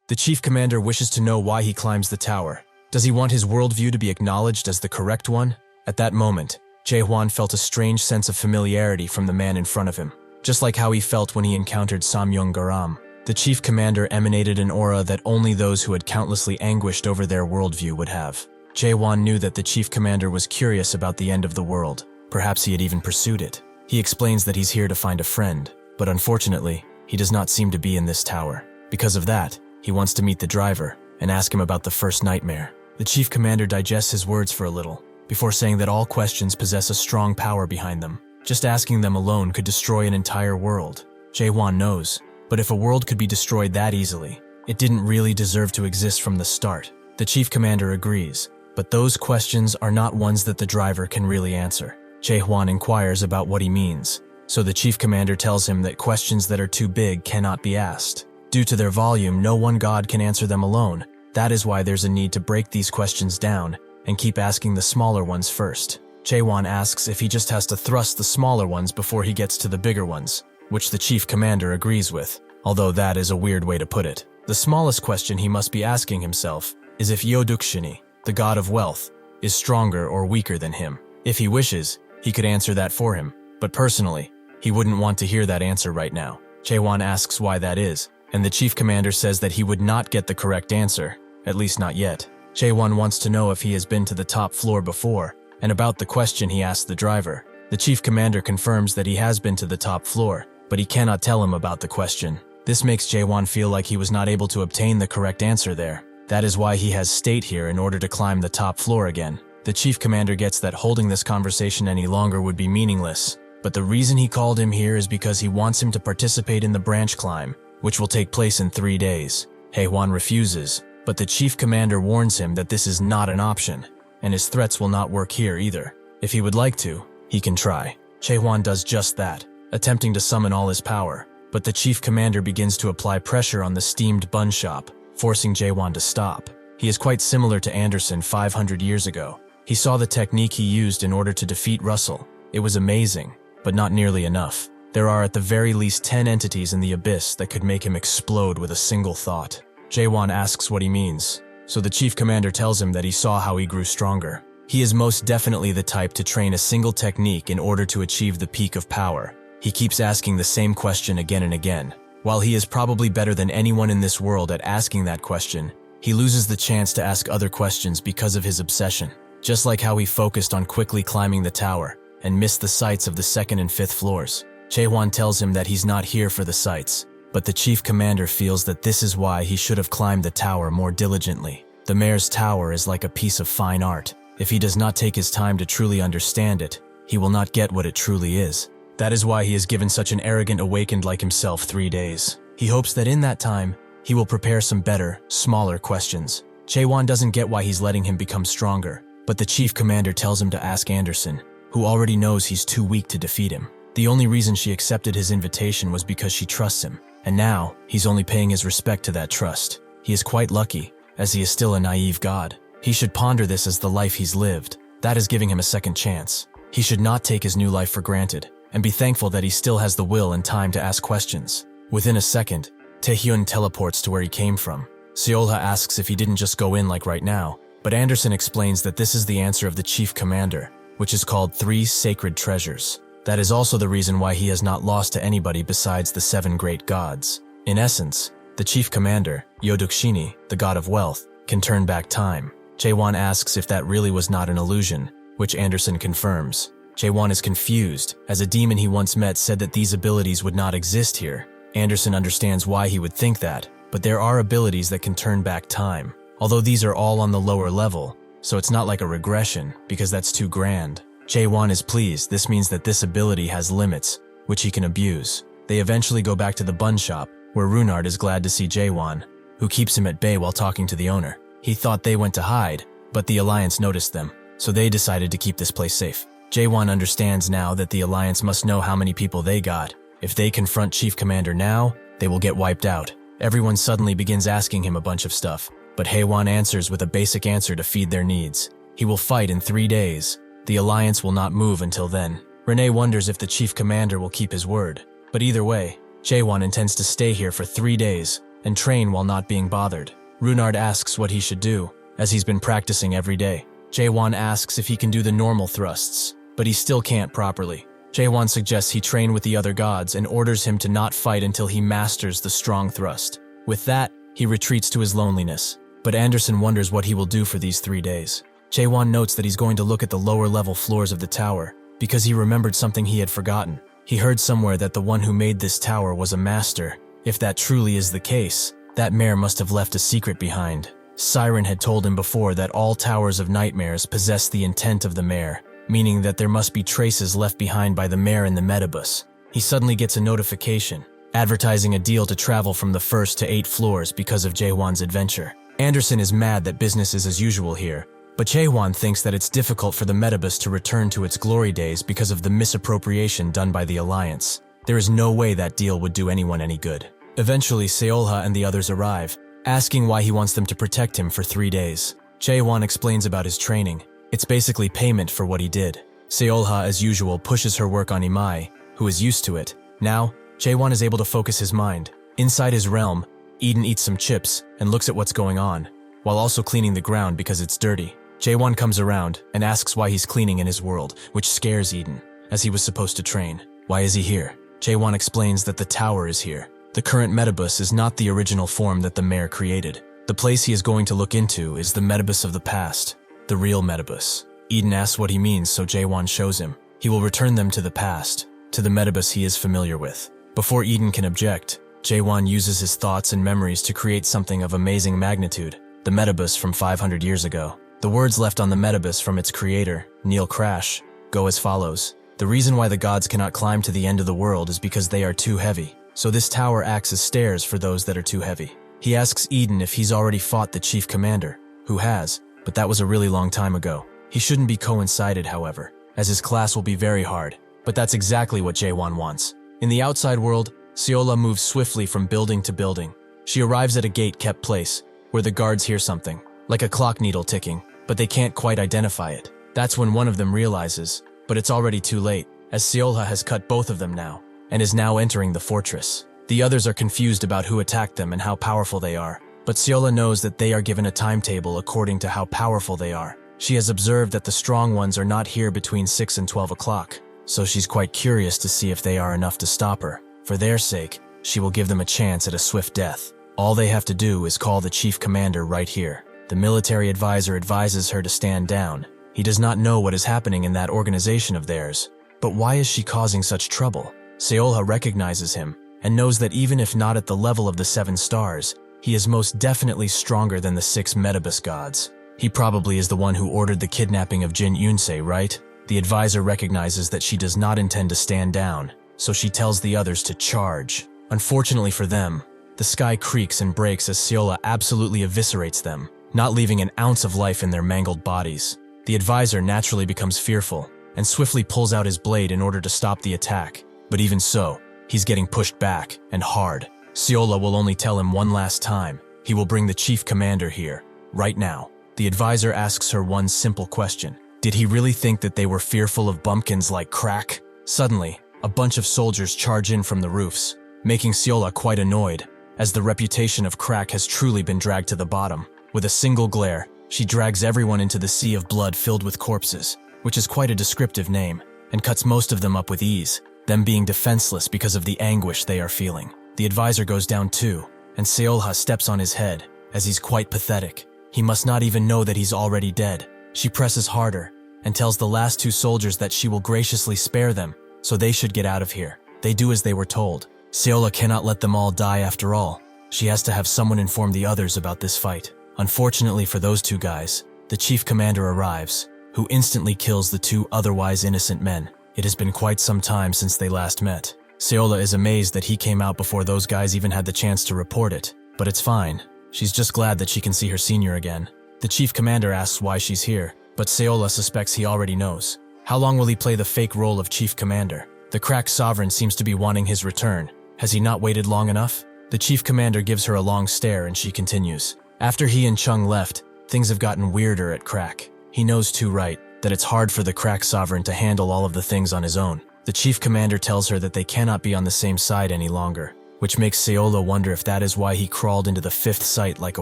The chief commander wishes to know why he climbs the tower. Does he want his worldview to be acknowledged as the correct one? At that moment, Jaehwan felt a strange sense of familiarity from the man in front of him, just like how he felt when he encountered Samyong-Garam. The chief commander emanated an aura that only those who had countlessly anguished over their worldview would have. Jaehwan knew that the chief commander was curious about the end of the world. Perhaps he had even pursued it. He explains that he's here to find a friend, but unfortunately, he does not seem to be in this tower. Because of that, he wants to meet the driver and ask him about the first nightmare. The chief commander digests his words for a little, before saying that all questions possess a strong power behind them. Just asking them alone could destroy an entire world. Jaehwan knows. But if a world could be destroyed that easily, it didn't really deserve to exist from the start. The chief commander agrees, but those questions are not ones that the driver can really answer. Jaehwan inquires about what he means, so the chief commander tells him that questions that are too big cannot be asked. Due to their volume, no one god can answer them alone. That is why there's a need to break these questions down and keep asking the smaller ones first. Jaehwan asks if he just has to thrust the smaller ones before he gets to the bigger ones, which the chief commander agrees with, although that is a weird way to put it. The smallest question he must be asking himself is if Eodukshini, the god of wealth, is stronger or weaker than him. If he wishes, he could answer that for him, but personally, he wouldn't want to hear that answer right now. Jaehwan asks why that is, and the chief commander says that he would not get the correct answer, at least not yet. Jaehwan wants to know if he has been to the top floor before, and about the question he asked the driver. The chief commander confirms that he has been to the top floor, but he cannot tell him about the question. This makes Jaehwan feel like he was not able to obtain the correct answer there. That is why he has stayed here in order to climb the top floor again. The chief commander gets that holding this conversation any longer would be meaningless, but the reason he called him here is because he wants him to participate in the branch climb, which will take place in 3 days. Jaehwan refuses, but the chief commander warns him that this is not an option, and his threats will not work here either. If he would like to, he can try. Jaehwan does just that, attempting to summon all his power, but the chief commander begins to apply pressure on the steamed bun shop, forcing Jaehwan to stop. He is quite similar to Anderson 500 years ago. He saw the technique he used in order to defeat Russell. It was amazing, but not nearly enough. There are at the very least 10 entities in the abyss that could make him explode with a single thought. Jaehwan asks what he means, so the chief commander tells him that he saw how he grew stronger. He is most definitely the type to train a single technique in order to achieve the peak of power. He keeps asking the same question again and again. While he is probably better than anyone in this world at asking that question, he loses the chance to ask other questions because of his obsession. Just like how he focused on quickly climbing the tower and missed the sights of the 2nd and 5th floors. Jaehwan tells him that he's not here for the sights, but the chief commander feels that this is why he should have climbed the tower more diligently. The mayor's tower is like a piece of fine art. If he does not take his time to truly understand it, he will not get what it truly is. That is why he is given such an arrogant awakened like himself 3 days. He hopes that in that time, he will prepare some better, smaller questions. Jaehwan doesn't get why he's letting him become stronger, but the chief commander tells him to ask Anderson, who already knows he's too weak to defeat him. The only reason she accepted his invitation was because she trusts him, and now he's only paying his respect to that trust. He is quite lucky, as he is still a naive god. He should ponder this as the life he's lived. That is giving him a second chance. He should not take his new life for granted, and be thankful that he still has the will and time to ask questions. Within a second, Taehyun teleports to where he came from. Seolha asks if he didn't just go in like right now, but Anderson explains that this is the answer of the chief commander, which is called 3 sacred treasures. That is also the reason why he has not lost to anybody besides the 7 great gods. In essence, the chief commander, Yodukshini, the god of wealth, can turn back time. Jaehwan asks if that really was not an illusion, which Anderson confirms. Jaehwan is confused, as a demon he once met said that these abilities would not exist here. Anderson understands why he would think that, but there are abilities that can turn back time. Although these are all on the lower level, so it's not like a regression, because that's too grand. Jaehwan is pleased. This means that this ability has limits, which he can abuse. They eventually go back to the bun shop, where Runard is glad to see Jaehwan, who keeps him at bay while talking to the owner. He thought they went to hide, but the Alliance noticed them, so they decided to keep this place safe. Jaehwan understands now that the Alliance must know how many people they got. If they confront Chief Commander now, they will get wiped out. Everyone suddenly begins asking him a bunch of stuff, but Jaehwan answers with a basic answer to feed their needs. He will fight in 3 days. The Alliance will not move until then. Renee wonders if the Chief Commander will keep his word. But either way, Jaehwan intends to stay here for 3 days and train while not being bothered. Runard asks what he should do, as he's been practicing every day. Jaehwan asks if he can do the normal thrusts, but he still can't properly. Jaehwan suggests he train with the other gods and orders him to not fight until he masters the strong thrust. With that, he retreats to his loneliness. But Anderson wonders what he will do for these 3 days. Jaehwan notes that he's going to look at the lower level floors of the tower, because he remembered something he had forgotten. He heard somewhere that the one who made this tower was a master. If that truly is the case, that mayor must have left a secret behind. Siren had told him before that all towers of nightmares possess the intent of the mayor, meaning that there must be traces left behind by the mayor in the metabus. He suddenly gets a notification, advertising a deal to travel from the 1st to 8th floors because of Jaehwan's adventure. Anderson is mad that business is as usual here, but Jaehwan thinks that it's difficult for the metabus to return to its glory days because of the misappropriation done by the Alliance. There is no way that deal would do anyone any good. Eventually, Seolha and the others arrive, asking why he wants them to protect him for 3 days. Jaehwan explains about his training. It's basically payment for what he did. Seolha, as usual, pushes her work on Imai, who is used to it. Now, Jaehwan is able to focus his mind. Inside his realm, Eden eats some chips and looks at what's going on, while also cleaning the ground because it's dirty. Jaehwan comes around and asks why he's cleaning in his world, which scares Eden, as he was supposed to train. Why is he here? Jaehwan explains that the tower is here. The current metabus is not the original form that the mayor created. The place he is going to look into is the metabus of the past, the real metabus. Eden asks what he means, so Jaehwan shows him. He will return them to the past, to the metabus he is familiar with. Before Eden can object, Jaehwan uses his thoughts and memories to create something of amazing magnitude. the metabus from 500 years ago. The words left on the metabus from its creator, Neil Crash, go as follows. The reason why the gods cannot climb to the end of the world is because they are too heavy. So this tower acts as stairs for those that are too heavy. He asks Eden if he's already fought the chief commander, who has, but that was a really long time ago. He shouldn't be coincided, however, as his class will be very hard. But that's exactly what Jaehwan wants. In the outside world, Seola moves swiftly from building to building. She arrives at a gate kept place, where the guards hear something, like a clock needle ticking, but they can't quite identify it. That's when one of them realizes, but it's already too late, as Seola has cut both of them now, and is now entering the fortress. The others are confused about who attacked them and how powerful they are, but Seola knows that they are given a timetable according to how powerful they are. She has observed that the strong ones are not here between 6 and 12 o'clock, so she's quite curious to see if they are enough to stop her. For their sake, she will give them a chance at a swift death. All they have to do is call the chief commander right here. The military advisor advises her to stand down. He does not know what is happening in that organization of theirs. But why is she causing such trouble? Seolha recognizes him, and knows that even if not at the level of the 7 stars, he is most definitely stronger than the 6 metabus gods. He probably is the one who ordered the kidnapping of Jin Yunsei, right? The advisor recognizes that she does not intend to stand down, so she tells the others to charge. Unfortunately for them, the sky creaks and breaks as Seola absolutely eviscerates them, not leaving an ounce of life in their mangled bodies. The advisor naturally becomes fearful, and swiftly pulls out his blade in order to stop the attack. But even so, he's getting pushed back, and hard. Seola will only tell him one last time. He will bring the chief commander here, right now. The advisor asks her one simple question. Did he really think that they were fearful of bumpkins like Crack? Suddenly, a bunch of soldiers charge in from the roofs, making Seola quite annoyed, as the reputation of Crack has truly been dragged to the bottom. With a single glare, she drags everyone into the sea of blood filled with corpses, which is quite a descriptive name, and cuts most of them up with ease, them being defenseless because of the anguish they are feeling. The advisor goes down too, and Seolha steps on his head, as he's quite pathetic. He must not even know that he's already dead. She presses harder, and tells the last 2 soldiers that she will graciously spare them, so they should get out of here. They do as they were told. Seola cannot let them all die after all. She has to have someone inform the others about this fight. Unfortunately for those 2 guys, the chief commander arrives, who instantly kills the 2 otherwise innocent men. It has been quite some time since they last met. Seola is amazed that he came out before those guys even had the chance to report it, but it's fine. She's just glad that she can see her senior again. The chief commander asks why she's here, but Seola suspects he already knows. How long will he play the fake role of chief commander? The cracked sovereign seems to be wanting his return. Has he not waited long enough? The chief commander gives her a long stare and she continues. After he and Chung left, things have gotten weirder at Crack. He knows too right that it's hard for the crack sovereign to handle all of the things on his own. The chief commander tells her that they cannot be on the same side any longer, which makes Seola wonder if that is why he crawled into the 5th sight like a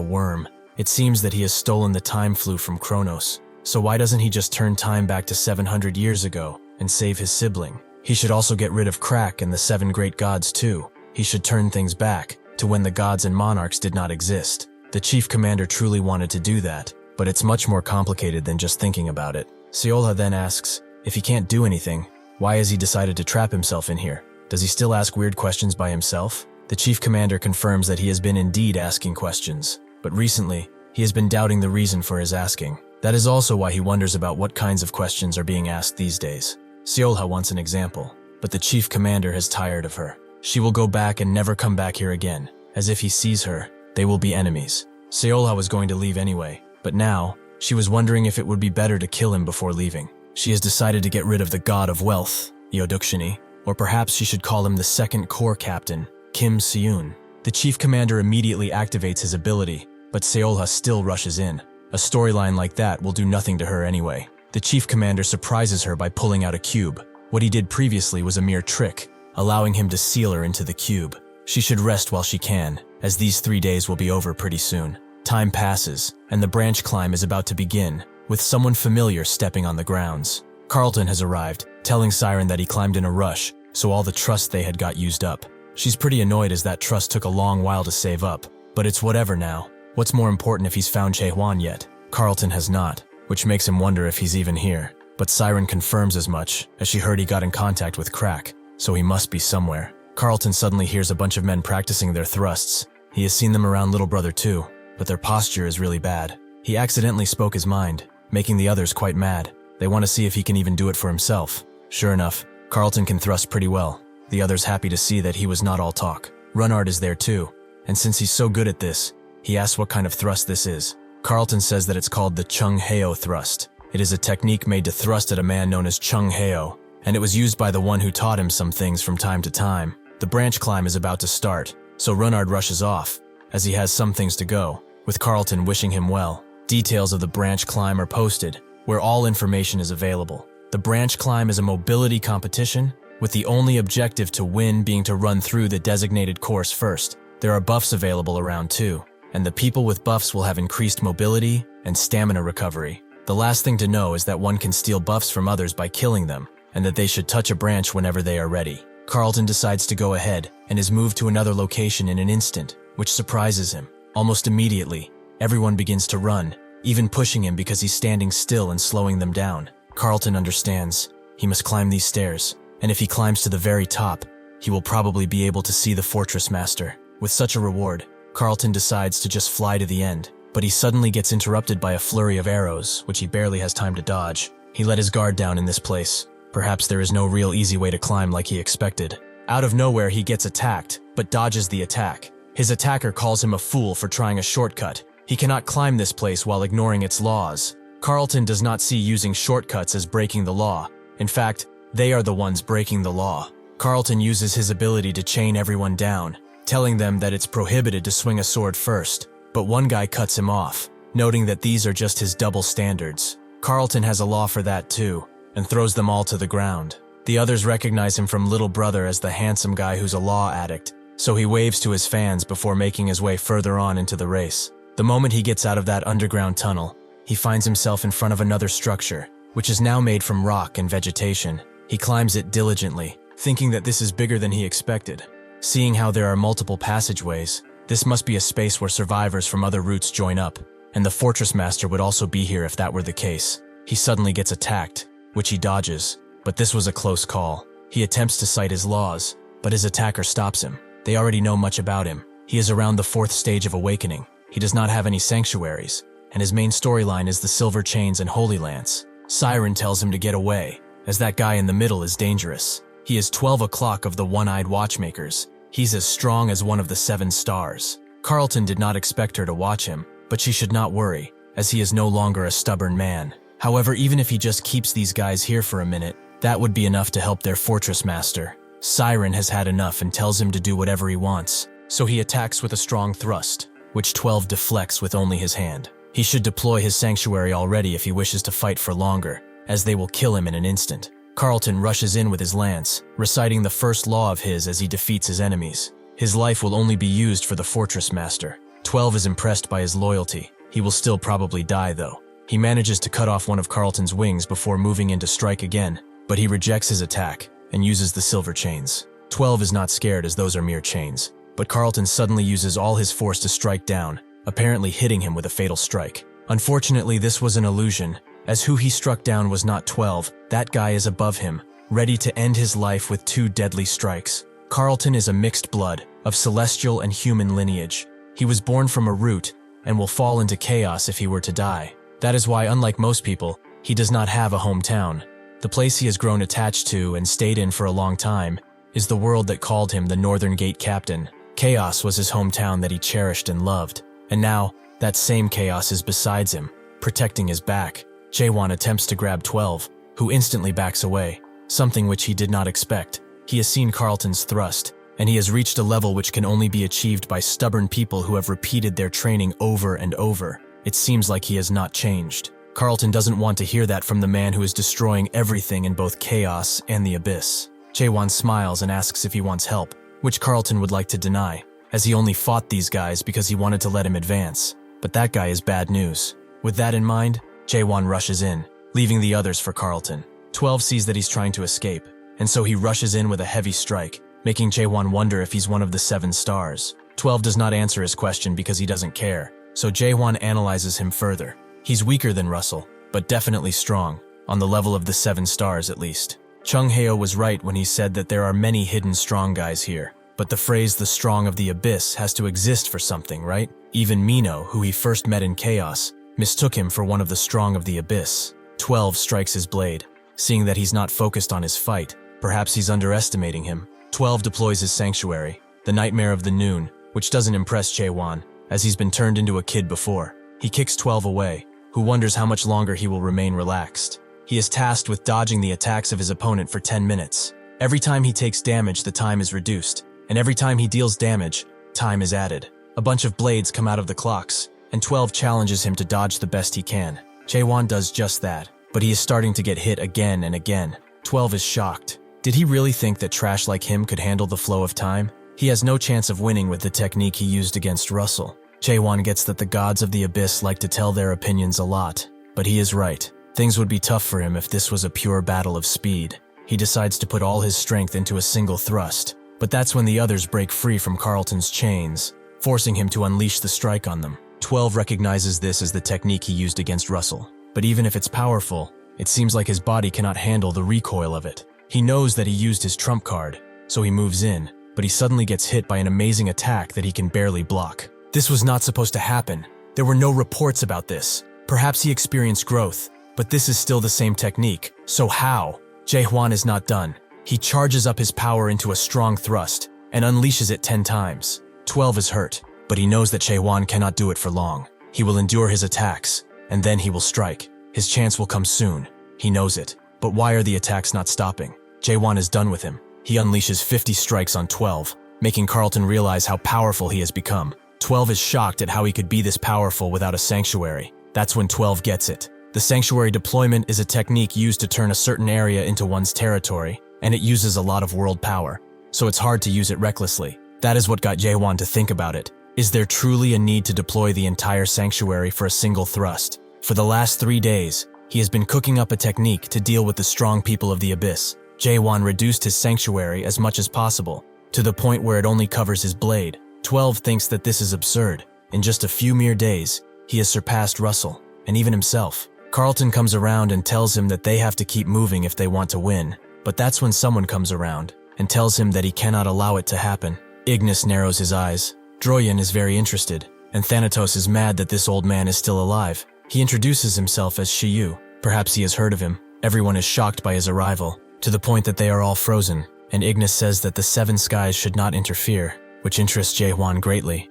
worm. It seems that he has stolen the time flue from Kronos. So why doesn't he just turn time back to 700 years ago and save his sibling? He should also get rid of Crack and the 7 great gods too. He should turn things back to when the gods and monarchs did not exist. The chief commander truly wanted to do that, but it's much more complicated than just thinking about it. Seola then asks, if he can't do anything, why has he decided to trap himself in here? Does he still ask weird questions by himself? The chief commander confirms that he has been indeed asking questions, but recently, he has been doubting the reason for his asking. That is also why he wonders about what kinds of questions are being asked these days. Seolha wants an example, but the chief commander has tired of her. She will go back and never come back here again. As if he sees her, they will be enemies. Seolha was going to leave anyway, but now, she was wondering if it would be better to kill him before leaving. She has decided to get rid of the god of wealth, Yeodukshini, or perhaps she should call him the 2nd Corps Captain, Kim Seun. The chief commander immediately activates his ability, but Seolha still rushes in. A storyline like that will do nothing to her anyway. The chief commander surprises her by pulling out a cube. What he did previously was a mere trick, allowing him to seal her into the cube. She should rest while she can, as these 3 days will be over pretty soon. Time passes, and the branch climb is about to begin, with someone familiar stepping on the grounds. Carlton has arrived, telling Siren that he climbed in a rush, so all the trust they had got used up. She's pretty annoyed as that trust took a long while to save up, but it's whatever now. What's more important if he's found Jaehwan yet? Carlton has not, which makes him wonder if he's even here. But Siren confirms as much, as she heard he got in contact with Crack, so he must be somewhere. Carlton suddenly hears a bunch of men practicing their thrusts. He has seen them around Little Brother too, but their posture is really bad. He accidentally spoke his mind, making the others quite mad. They want to see if he can even do it for himself. Sure enough, Carlton can thrust pretty well. The others happy to see that he was not all talk. Runnard is there too, and since he's so good at this, he asks what kind of thrust this is. Carlton says that it's called the Chung Heo thrust. It is a technique made to thrust at a man known as Chung Heo, and it was used by the one who taught him some things from time to time. The branch climb is about to start, so Runnard rushes off, as he has some things to go, with Carlton wishing him well. Details of the branch climb are posted, where all information is available. The branch climb is a mobility competition, with the only objective to win being to run through the designated course first. There are buffs available around too, and the people with buffs will have increased mobility and stamina recovery. The last thing to know is that one can steal buffs from others by killing them, and that they should touch a branch whenever they are ready. Carlton decides to go ahead and is moved to another location in an instant, which surprises him. Almost immediately, everyone begins to run, even pushing him because he's standing still and slowing them down. Carlton understands he must climb these stairs, and if he climbs to the very top, he will probably be able to see the fortress master. With such a reward, Carlton decides to just fly to the end, but he suddenly gets interrupted by a flurry of arrows, which he barely has time to dodge. He let his guard down in this place. Perhaps there is no real easy way to climb like he expected. Out of nowhere, he gets attacked, but dodges the attack. His attacker calls him a fool for trying a shortcut. He cannot climb this place while ignoring its laws. Carlton does not see using shortcuts as breaking the law. In fact, they are the ones breaking the law. Carlton uses his ability to chain everyone down, telling them that it's prohibited to swing a sword first. But one guy cuts him off, noting that these are just his double standards. Carlton has a law for that too, and throws them all to the ground. The others recognize him from Little Brother as the handsome guy who's a law addict, so he waves to his fans before making his way further on into the race. The moment he gets out of that underground tunnel, he finds himself in front of another structure, which is now made from rock and vegetation. He climbs it diligently, thinking that this is bigger than he expected. Seeing how there are multiple passageways, this must be a space where survivors from other routes join up, and the fortress master would also be here if that were the case. He suddenly gets attacked, which he dodges, but this was a close call. He attempts to cite his laws, but his attacker stops him. They already know much about him. He is around the 4th stage of awakening. He does not have any sanctuaries, and his main storyline is the Silver Chains and Holy Lance. Siren tells him to get away, as that guy in the middle is dangerous. He is 12 o'clock of the One-Eyed Watchmakers. He's as strong as one of the 7 stars. Carlton did not expect her to watch him, but she should not worry, as he is no longer a stubborn man. However, even if he just keeps these guys here for a minute, that would be enough to help their fortress master. Siren has had enough and tells him to do whatever he wants, so he attacks with a strong thrust, which 12 deflects with only his hand. He should deploy his sanctuary already if he wishes to fight for longer, as they will kill him in an instant. Carlton rushes in with his lance, reciting the first law of his as he defeats his enemies. His life will only be used for the fortress master. 12 is impressed by his loyalty. He will still probably die though. He manages to cut off one of Carlton's wings before moving in to strike again, but he rejects his attack and uses the silver chains. 12 is not scared as those are mere chains, but Carlton suddenly uses all his force to strike down, apparently hitting him with a fatal strike. Unfortunately, this was an illusion, as who he struck down was not 12, that guy is above him, ready to end his life with 2 deadly strikes. Carlton is a mixed blood, of celestial and human lineage. He was born from a root, and will fall into chaos if he were to die. That is why, unlike most people, he does not have a hometown. The place he has grown attached to and stayed in for a long time is the world that called him the Northern Gate Captain. Chaos was his hometown that he cherished and loved, and now, that same chaos is besides him, protecting his back. Jaehwan attempts to grab 12, who instantly backs away, something which he did not expect. He has seen Carlton's thrust, and he has reached a level which can only be achieved by stubborn people who have repeated their training over and over. It seems like he has not changed. Carlton doesn't want to hear that from the man who is destroying everything in both chaos and the abyss. Jaehwan smiles and asks if he wants help, which Carlton would like to deny, as he only fought these guys because he wanted to let him advance. But that guy is bad news. With that in mind, Jaehwan rushes in, leaving the others for Carlton. 12 sees that he's trying to escape, and so he rushes in with a heavy strike, making Jaehwan wonder if he's one of the 7 stars. 12 does not answer his question because he doesn't care, so Jaehwan analyzes him further. He's weaker than Russell, but definitely strong, on the level of the 7 stars at least. Chung Heo was right when he said that there are many hidden strong guys here, But the phrase "the strong of the abyss" has to exist for something, right? Even Mino, who he first met in Chaos, mistook him for one of the strong of the abyss. 12 strikes his blade. Seeing that he's not focused on his fight, perhaps he's underestimating him. 12 deploys his sanctuary, the nightmare of the noon, which doesn't impress Jaehwan, as he's been turned into a kid before. He kicks 12 away, who wonders how much longer he will remain relaxed. He is tasked with dodging the attacks of his opponent for 10 minutes. Every time he takes damage, the time is reduced, and every time he deals damage, time is added. A bunch of blades come out of the clocks, and 12 challenges him to dodge the best he can. Jaehwan does just that, but he is starting to get hit again and again. 12 is shocked. Did he really think that trash like him could handle the flow of time? He has no chance of winning with the technique he used against Russell. Jaehwan gets that the gods of the abyss like to tell their opinions a lot, but he is right. Things would be tough for him if this was a pure battle of speed. He decides to put all his strength into a single thrust, but that's when the others break free from Carlton's chains, forcing him to unleash the strike on them. 12 recognizes this as the technique he used against Russell, but even if it's powerful, it seems like his body cannot handle the recoil of it. He knows that he used his trump card, so he moves in, but he suddenly gets hit by an amazing attack that he can barely block. This was not supposed to happen. There were no reports about this. Perhaps he experienced growth, but this is still the same technique. So how? Jaehwan is not done. He charges up his power into a strong thrust and unleashes it 10 times. 12 is hurt, but he knows that Jaehwan cannot do it for long. He will endure his attacks, and then he will strike. His chance will come soon. He knows it. But why are the attacks not stopping? Jaehwan is done with him. He unleashes 50 strikes on 12, making Carlton realize how powerful he has become. 12 is shocked at how he could be this powerful without a sanctuary. That's when 12 gets it. The sanctuary deployment is a technique used to turn a certain area into one's territory, and it uses a lot of world power, so it's hard to use it recklessly. That is what got Jaehwan to think about it. Is there truly a need to deploy the entire sanctuary for a single thrust? For the last 3 days, he has been cooking up a technique to deal with the strong people of the abyss. Jaehwan reduced his sanctuary as much as possible, to the point where it only covers his blade. 12 thinks that this is absurd. In just a few mere days, he has surpassed Russell, and even himself. Carlton comes around and tells him that they have to keep moving if they want to win, but that's when someone comes around and tells him that he cannot allow it to happen. Ignis narrows his eyes. Droyan is very interested, and Thanatos is mad that this old man is still alive. He introduces himself as Shiyu. Perhaps he has heard of him. Everyone is shocked by his arrival, to the point that they are all frozen, and Ignis says that the 7 skies should not interfere, which interests Jaehwan greatly.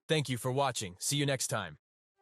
Thank you for watching. See you next time.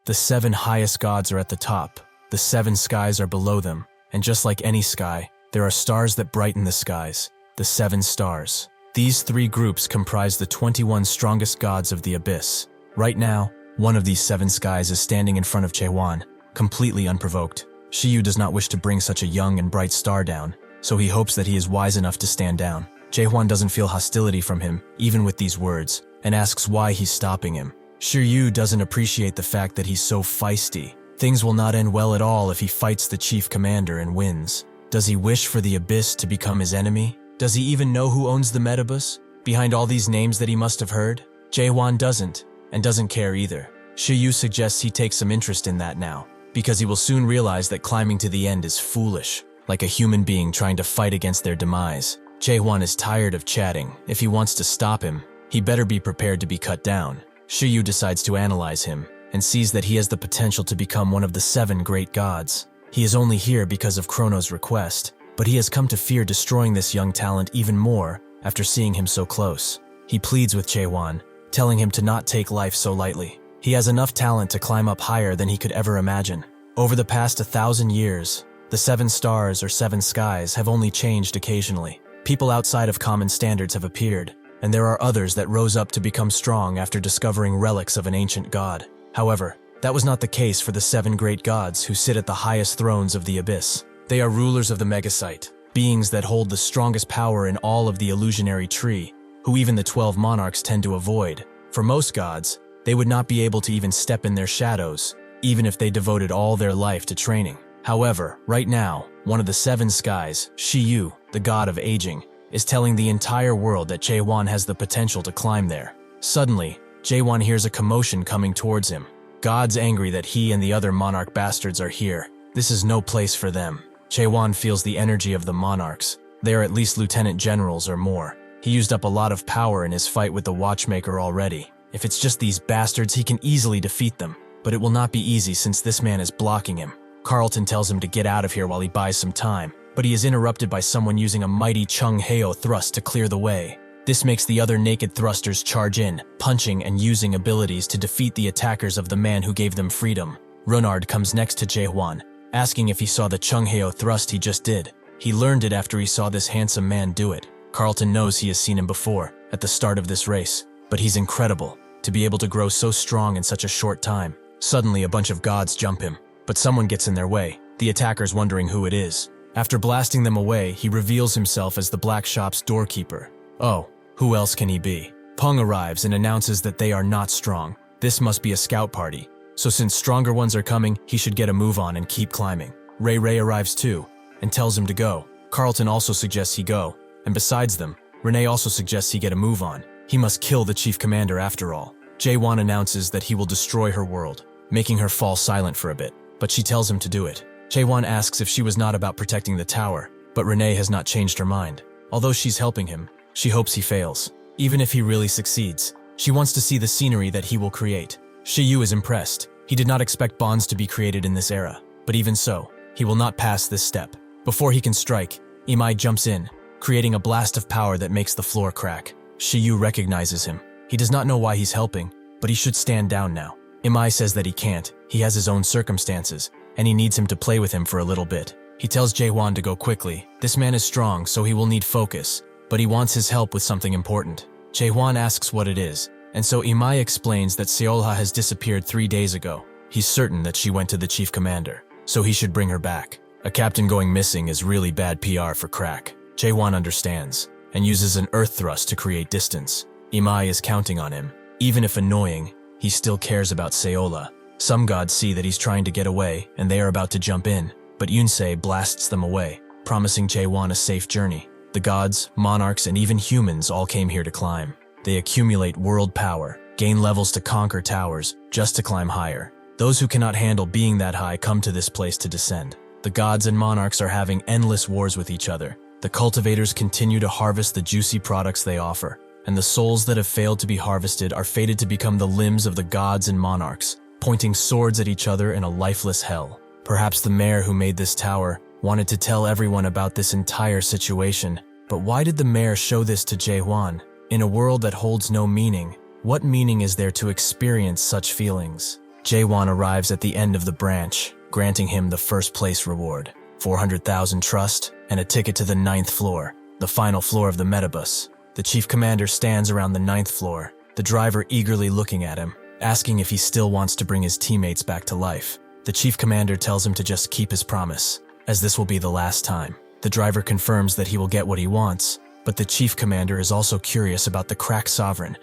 The 7 highest gods are at the top. The 7 skies are below them, and just like any sky, there are stars that brighten the skies, the 7 stars. These 3 groups comprise the 21 strongest gods of the abyss. Right now, one of these 7 skies is standing in front of Jaehwan, completely unprovoked. Shiyu does not wish to bring such a young and bright star down, so he hopes that he is wise enough to stand down. Jaehwan doesn't feel hostility from him, even with these words, and asks why he's stopping him. Shiyu doesn't appreciate the fact that he's so feisty. Things will not end well at all if he fights the chief commander and wins. Does he wish for the abyss to become his enemy? Does he even know who owns the Metabus, behind all these names that he must have heard? Jaehwan doesn't, and doesn't care either. Shiyu suggests he takes some interest in that now, because he will soon realize that climbing to the end is foolish, like a human being trying to fight against their demise. Jaehwan is tired of chatting. If he wants to stop him, he better be prepared to be cut down. Shiyu decides to analyze him, and sees that he has the potential to become one of the 7 great gods. He is only here because of Chrono's request, but he has come to fear destroying this young talent even more after seeing him so close. He pleads with Jaehwan, telling him to not take life so lightly. He has enough talent to climb up higher than he could ever imagine. Over the past 1,000 years, the 7 stars or 7 skies have only changed occasionally. People outside of common standards have appeared, and there are others that rose up to become strong after discovering relics of an ancient god. However, that was not the case for the 7 great gods who sit at the highest thrones of the abyss. They are rulers of the Megasite, beings that hold the strongest power in all of the illusionary tree, who even the 12 monarchs tend to avoid. For most gods, they would not be able to even step in their shadows, even if they devoted all their life to training. However, right now, one of the 7 skies, Shiyu, the god of aging, is telling the entire world that Jaehwan has the potential to climb there. Suddenly, Jaehwan hears a commotion coming towards him. God's angry that he and the other monarch bastards are here. This is no place for them. Jaehwan feels the energy of the monarchs. They are at least lieutenant generals or more. He used up a lot of power in his fight with the watchmaker already. If it's just these bastards, he can easily defeat them. But it will not be easy since this man is blocking him. Carlton tells him to get out of here while he buys some time, but he is interrupted by someone using a mighty Chung Heo thrust to clear the way. This makes the other naked thrusters charge in, punching and using abilities to defeat the attackers of the man who gave them freedom. Renard comes next to Jaehwan, asking if he saw the Chung Heo thrust he just did. He learned it after he saw this handsome man do it. Carlton knows he has seen him before, at the start of this race, but he's incredible, to be able to grow so strong in such a short time. Suddenly, a bunch of gods jump him, but someone gets in their way, the attackers wondering who it is. After blasting them away, he reveals himself as the black shop's doorkeeper. Oh, who else can he be? Peng arrives and announces that they are not strong. This must be a scout party, so since stronger ones are coming, he should get a move on and keep climbing. Ray arrives too, and tells him to go. Carlton also suggests he go, and besides them, Renee also suggests he get a move on. He must kill the chief commander after all. Jaehwan announces that he will destroy her world, making her fall silent for a bit, but she tells him to do it. Jaehwan asks if she was not about protecting the tower, but Renee has not changed her mind. Although she's helping him, she hopes he fails. Even if he really succeeds, she wants to see the scenery that he will create. Shiyu is impressed. He did not expect bonds to be created in this era, but even so, he will not pass this step. Before he can strike, Imai jumps in, creating a blast of power that makes the floor crack. Shiyu recognizes him. He does not know why he's helping, but he should stand down now. Imai says that he can't. He has his own circumstances, and he needs him to play with him for a little bit. He tells Jaehwan to go quickly. This man is strong, so he will need focus, but he wants his help with something important. Jaehwan asks what it is, and so Imai explains that Seolha has disappeared 3 days ago. He's certain that she went to the chief commander, so he should bring her back. A captain going missing is really bad PR for Crack. Jaehwan understands, and uses an earth thrust to create distance. Imai is counting on him. Even if annoying, he still cares about Seolha. Some gods see that he's trying to get away, and they are about to jump in, but Yunsei blasts them away, promising Jaehwan a safe journey. The gods, monarchs, and even humans all came here to climb. They accumulate world power, gain levels to conquer towers, just to climb higher. Those who cannot handle being that high come to this place to descend. The gods and monarchs are having endless wars with each other. The cultivators continue to harvest the juicy products they offer, and the souls that have failed to be harvested are fated to become the limbs of the gods and monarchs, pointing swords at each other in a lifeless hell. Perhaps the mayor who made this tower wanted to tell everyone about this entire situation, but why did the mayor show this to Jaehwan? In a world that holds no meaning, what meaning is there to experience such feelings? Jaehwan arrives at the end of the branch, granting him the first place reward, 400,000 trust, and a ticket to the 9th floor, the final floor of the metabus. The chief commander stands around the 9th floor, the driver eagerly looking at him, asking if he still wants to bring his teammates back to life. The chief commander tells him to just keep his promise, as this will be the last time. The driver confirms that he will get what he wants, but the chief commander is also curious about the crack sovereign,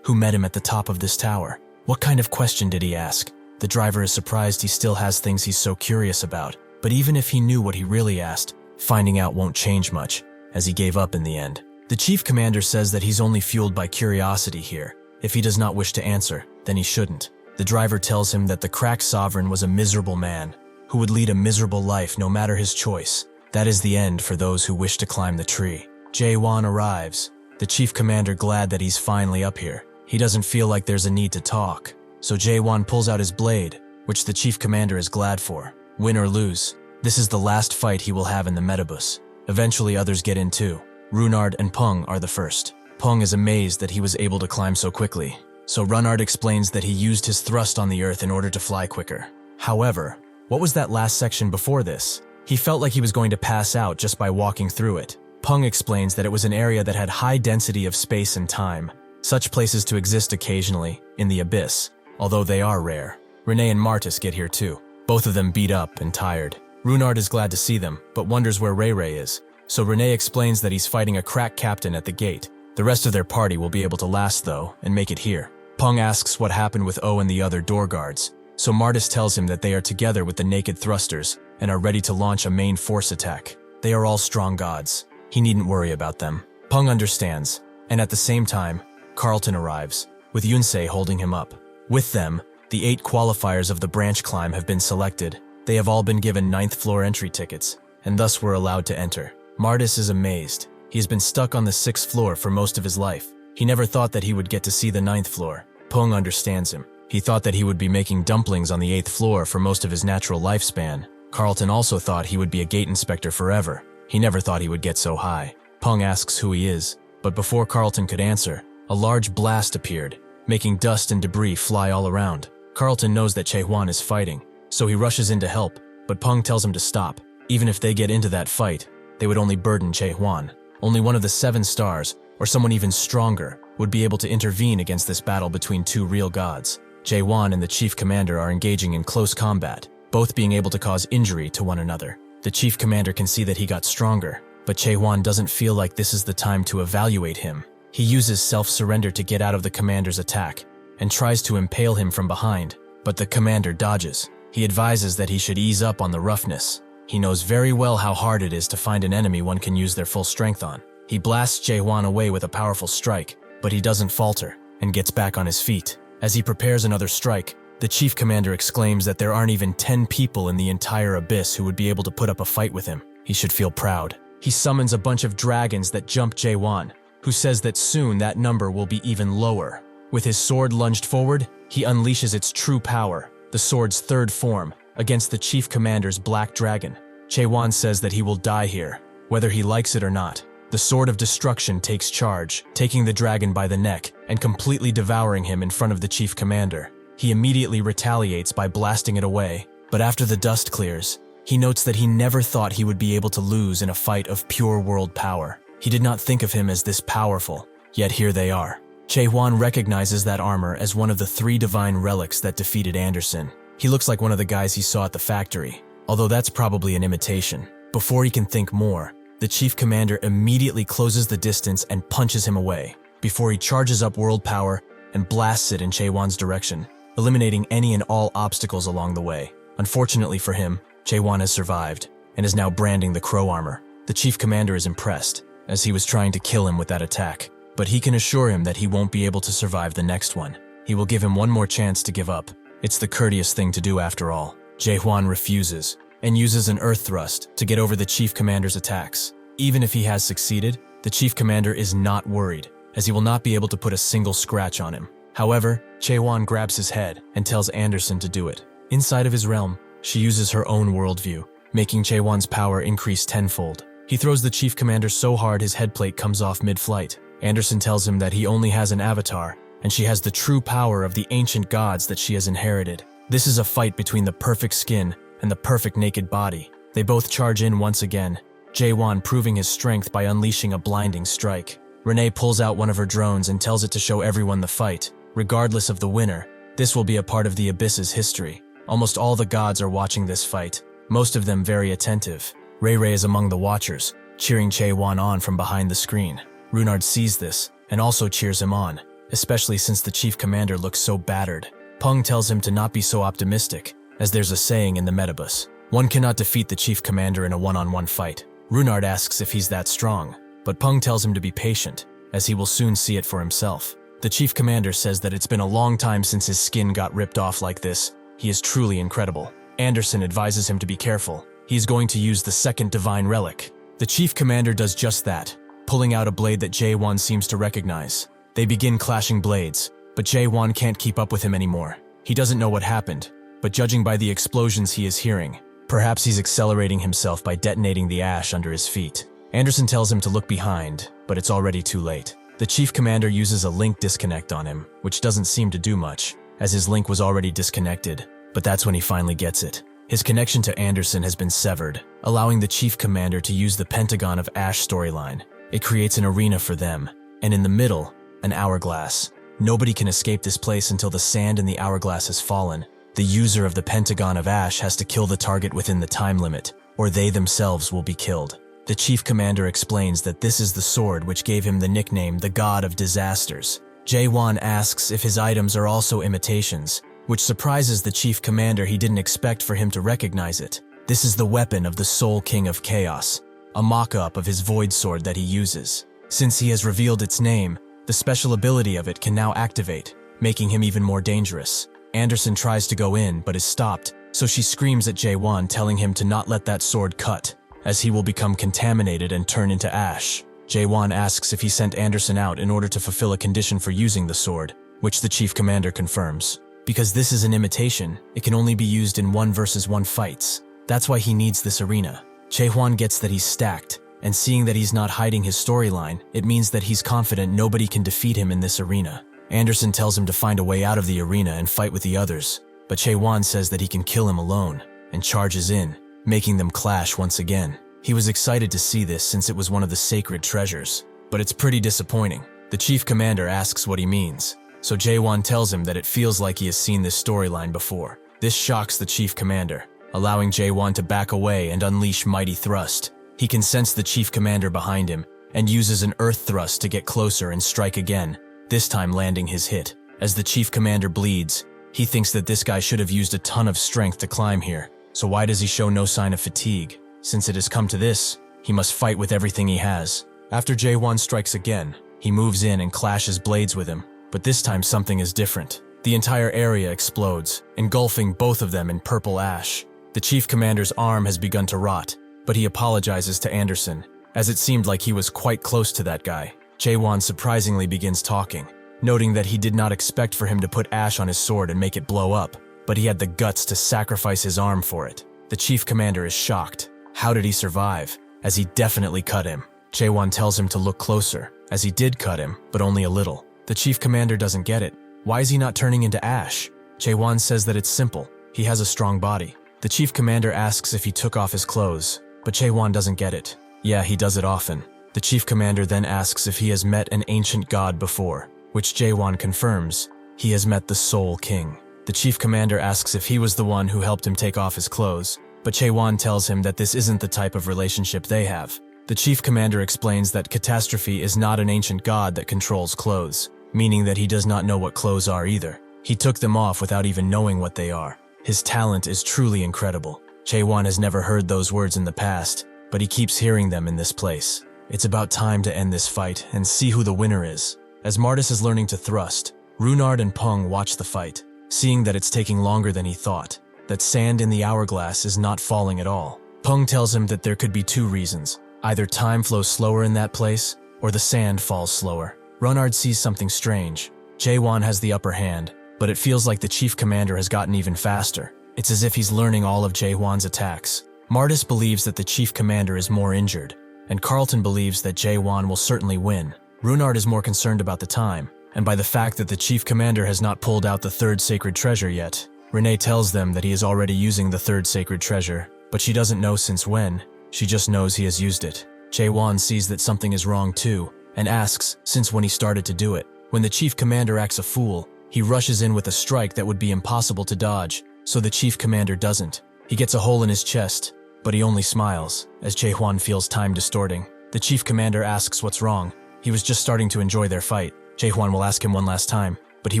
who met him at the top of this tower. What kind of question did he ask? The driver is surprised he still has things he's so curious about, but even if he knew what he really asked, finding out won't change much, as he gave up in the end. The chief commander says that he's only fueled by curiosity here. If he does not wish to answer, then he shouldn't. The driver tells him that the crack sovereign was a miserable man, who would lead a miserable life no matter his choice. That is the end for those who wish to climb the tree. Jaehwan arrives, the chief commander glad that he's finally up here. He doesn't feel like there's a need to talk, so Jaehwan pulls out his blade, which the chief commander is glad for. Win or lose, this is the last fight he will have in the metabus. Eventually others get in too. Runard and Peng are the first. Peng is amazed that he was able to climb so quickly, so Runard explains that he used his thrust on the earth in order to fly quicker. However, what was that last section before this? He felt like he was going to pass out just by walking through it. Peng explains that it was an area that had high density of space and time, such places to exist occasionally, in the abyss, although they are rare. Renee and Martis get here too, both of them beat up and tired. Runard is glad to see them, but wonders where Ray is, so Renee explains that he's fighting a crack captain at the gate. The rest of their party will be able to last though, and make it here. Peng asks what happened with O and the other door guards, so Martis tells him that they are together with the naked thrusters, and are ready to launch a main force attack. They are all strong gods. He needn't worry about them. Peng understands, and at the same time, Carlton arrives, with Yunsei holding him up. With them, the 8 qualifiers of the branch climb have been selected. They have all been given 9th floor entry tickets, and thus were allowed to enter. Martis is amazed. He has been stuck on the 6th floor for most of his life. He never thought that he would get to see the 9th floor. Pung understands him. He thought that he would be making dumplings on the 8th floor for most of his natural lifespan. Carlton also thought he would be a gate inspector forever. He never thought he would get so high. Pung asks who he is, but before Carlton could answer, a large blast appeared, making dust and debris fly all around. Carlton knows that Jaehwan is fighting, so he rushes in to help, but Pung tells him to stop. Even if they get into that fight, they would only burden Jaehwan. Only one of the 7 stars, or someone even stronger, would be able to intervene against this battle between 2 real gods. Jaehwan and the chief commander are engaging in close combat, both being able to cause injury to one another. The chief commander can see that he got stronger, but Jaehwan doesn't feel like this is the time to evaluate him. He uses self-surrender to get out of the commander's attack, and tries to impale him from behind, but the commander dodges. He advises that he should ease up on the roughness. He knows very well how hard it is to find an enemy one can use their full strength on. He blasts Jaehwan away with a powerful strike, but he doesn't falter, and gets back on his feet. As he prepares another strike, the chief commander exclaims that there aren't even 10 people in the entire abyss who would be able to put up a fight with him. He should feel proud. He summons a bunch of dragons that jump Jaehwan, who says that soon that number will be even lower. With his sword lunged forward, he unleashes its true power, the sword's 3rd form, against the chief commander's black dragon. Jaehwan says that he will die here, whether he likes it or not. The sword of destruction takes charge, taking the dragon by the neck and completely devouring him in front of the chief commander. He immediately retaliates by blasting it away, but after the dust clears, he notes that he never thought he would be able to lose in a fight of pure world power. He did not think of him as this powerful, yet here they are. Jaehwan recognizes that armor as one of the 3 divine relics that defeated Anderson. He looks like one of the guys he saw at the factory, although that's probably an imitation. Before he can think more, the chief commander immediately closes the distance and punches him away, before he charges up world power and blasts it in Jaehwan's direction, eliminating any and all obstacles along the way. Unfortunately for him, Jaehwan has survived, and is now branding the crow armor. The chief commander is impressed, as he was trying to kill him with that attack, but he can assure him that he won't be able to survive the next one. He will give him one more chance to give up. It's the courteous thing to do after all. Jaehwan refuses, and uses an earth thrust to get over the chief commander's attacks. Even if he has succeeded, the chief commander is not worried, as he will not be able to put a single scratch on him. However, Jaehwan grabs his head and tells Anderson to do it. Inside of his realm, she uses her own worldview, making Jaehwan's power increase tenfold. He throws the chief commander so hard his headplate comes off mid-flight. Anderson tells him that he only has an avatar, and she has the true power of the ancient gods that she has inherited. This is a fight between the perfect skin and the perfect naked body. They both charge in once again, Jaehwan proving his strength by unleashing a blinding strike. Renee pulls out one of her drones and tells it to show everyone the fight. Regardless of the winner, this will be a part of the Abyss's history. Almost all the gods are watching this fight, most of them very attentive. Ray Ray is among the watchers, cheering Jaehwan on from behind the screen. Runard sees this, and also cheers him on, especially since the chief commander looks so battered. Pung tells him to not be so optimistic, as there's a saying in the Metabus. One cannot defeat the chief commander in a one-on-one fight. Runard asks if he's that strong, but Pung tells him to be patient, as he will soon see it for himself. The chief commander says that it's been a long time since his skin got ripped off like this. He is truly incredible. Anderson advises him to be careful. He's going to use the 2nd divine relic. The chief commander does just that, pulling out a blade that Jaehwan seems to recognize. They begin clashing blades, but Jaehwan can't keep up with him anymore. He doesn't know what happened, but judging by the explosions he is hearing, perhaps he's accelerating himself by detonating the ash under his feet. Anderson tells him to look behind, but it's already too late. The chief commander uses a link disconnect on him, which doesn't seem to do much, as his link was already disconnected, but that's when he finally gets it. His connection to Anderson has been severed, allowing the chief commander to use the Pentagon of Ash storyline. It creates an arena for them, and in the middle, an hourglass. Nobody can escape this place until the sand in the hourglass has fallen. The user of the Pentagon of Ash has to kill the target within the time limit, or they themselves will be killed. The chief commander explains that this is the sword which gave him the nickname the God of Disasters. Jaehwan asks if his items are also imitations, which surprises the chief commander. He didn't expect for him to recognize it. This is the weapon of the Soul King of Chaos, a mock-up of his void sword that he uses. Since he has revealed its name, the special ability of it can now activate, making him even more dangerous. Anderson tries to go in, but is stopped, so she screams at Jaehwan, telling him to not let that sword cut, as he will become contaminated and turn into ash. Jaehwan asks if he sent Anderson out in order to fulfill a condition for using the sword, which the chief commander confirms. Because this is an imitation, it can only be used in 1-versus-1 fights. That's why he needs this arena. Jaehwan gets that he's stacked, and seeing that he's not hiding his storyline, it means that he's confident nobody can defeat him in this arena. Anderson tells him to find a way out of the arena and fight with the others, but Jaehwan says that he can kill him alone, and charges in, making them clash once again. He was excited to see this since it was one of the sacred treasures, but it's pretty disappointing. The chief commander asks what he means, so Jaehwan tells him that it feels like he has seen this storyline before. This shocks the chief commander, allowing Jaehwan to back away and unleash mighty thrust. He can sense the chief commander behind him and uses an earth thrust to get closer and strike again, this time landing his hit. As the chief commander bleeds, he thinks that this guy should have used a ton of strength to climb here, so why does he show no sign of fatigue? Since it has come to this, he must fight with everything he has. After Jaehwan strikes again, he moves in and clashes blades with him, but this time something is different. The entire area explodes, engulfing both of them in purple ash. The chief commander's arm has begun to rot, but he apologizes to Anderson, as it seemed like he was quite close to that guy. Jaehwan surprisingly begins talking, noting that he did not expect for him to put ash on his sword and make it blow up, but he had the guts to sacrifice his arm for it. The chief commander is shocked. How did he survive? As he definitely cut him. Jaehwan tells him to look closer, as he did cut him, but only a little. The chief commander doesn't get it. Why is he not turning into ash? Jaehwan says that it's simple. He has a strong body. The chief commander asks if he took off his clothes, but Jaehwan doesn't get it. Yeah, he does it often. The chief commander then asks if he has met an ancient god before, which Jaehwan confirms. He has met the Soul King. The chief commander asks if he was the one who helped him take off his clothes, but Jaehwan tells him that this isn't the type of relationship they have. The chief commander explains that Catastrophe is not an ancient god that controls clothes, meaning that he does not know what clothes are either. He took them off without even knowing what they are. His talent is truly incredible. Jaehwan has never heard those words in the past, but he keeps hearing them in this place. It's about time to end this fight and see who the winner is. As Martis is learning to thrust, Runard and Pung watch the fight, seeing that it's taking longer than he thought, that sand in the hourglass is not falling at all. Pung tells him that there could be two reasons. Either time flows slower in that place, or the sand falls slower. Runard sees something strange. Jaehwan has the upper hand, but it feels like the chief commander has gotten even faster. It's as if he's learning all of Jaehwan's attacks. Martis believes that the chief commander is more injured, and Carlton believes that Jaehwan will certainly win. Runard is more concerned about the time, and by the fact that the chief commander has not pulled out the third sacred treasure yet. Renee tells them that he is already using the third sacred treasure, but she doesn't know since when. She just knows he has used it. Jaehwan sees that something is wrong too, and asks since when he started to do it. When the chief commander acts a fool, he rushes in with a strike that would be impossible to dodge, so the chief commander doesn't. He gets a hole in his chest, but he only smiles, as Jaehwan feels time distorting. The chief commander asks what's wrong. He was just starting to enjoy their fight. Jaehwan will ask him one last time, but he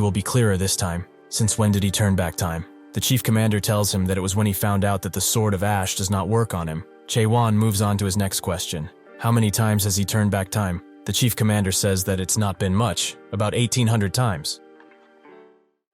will be clearer this time. Since when did he turn back time? The chief commander tells him that it was when he found out that the Sword of Ash does not work on him. Jaehwan moves on to his next question. How many times has he turned back time? The chief commander says that it's not been much, about 1,800 times.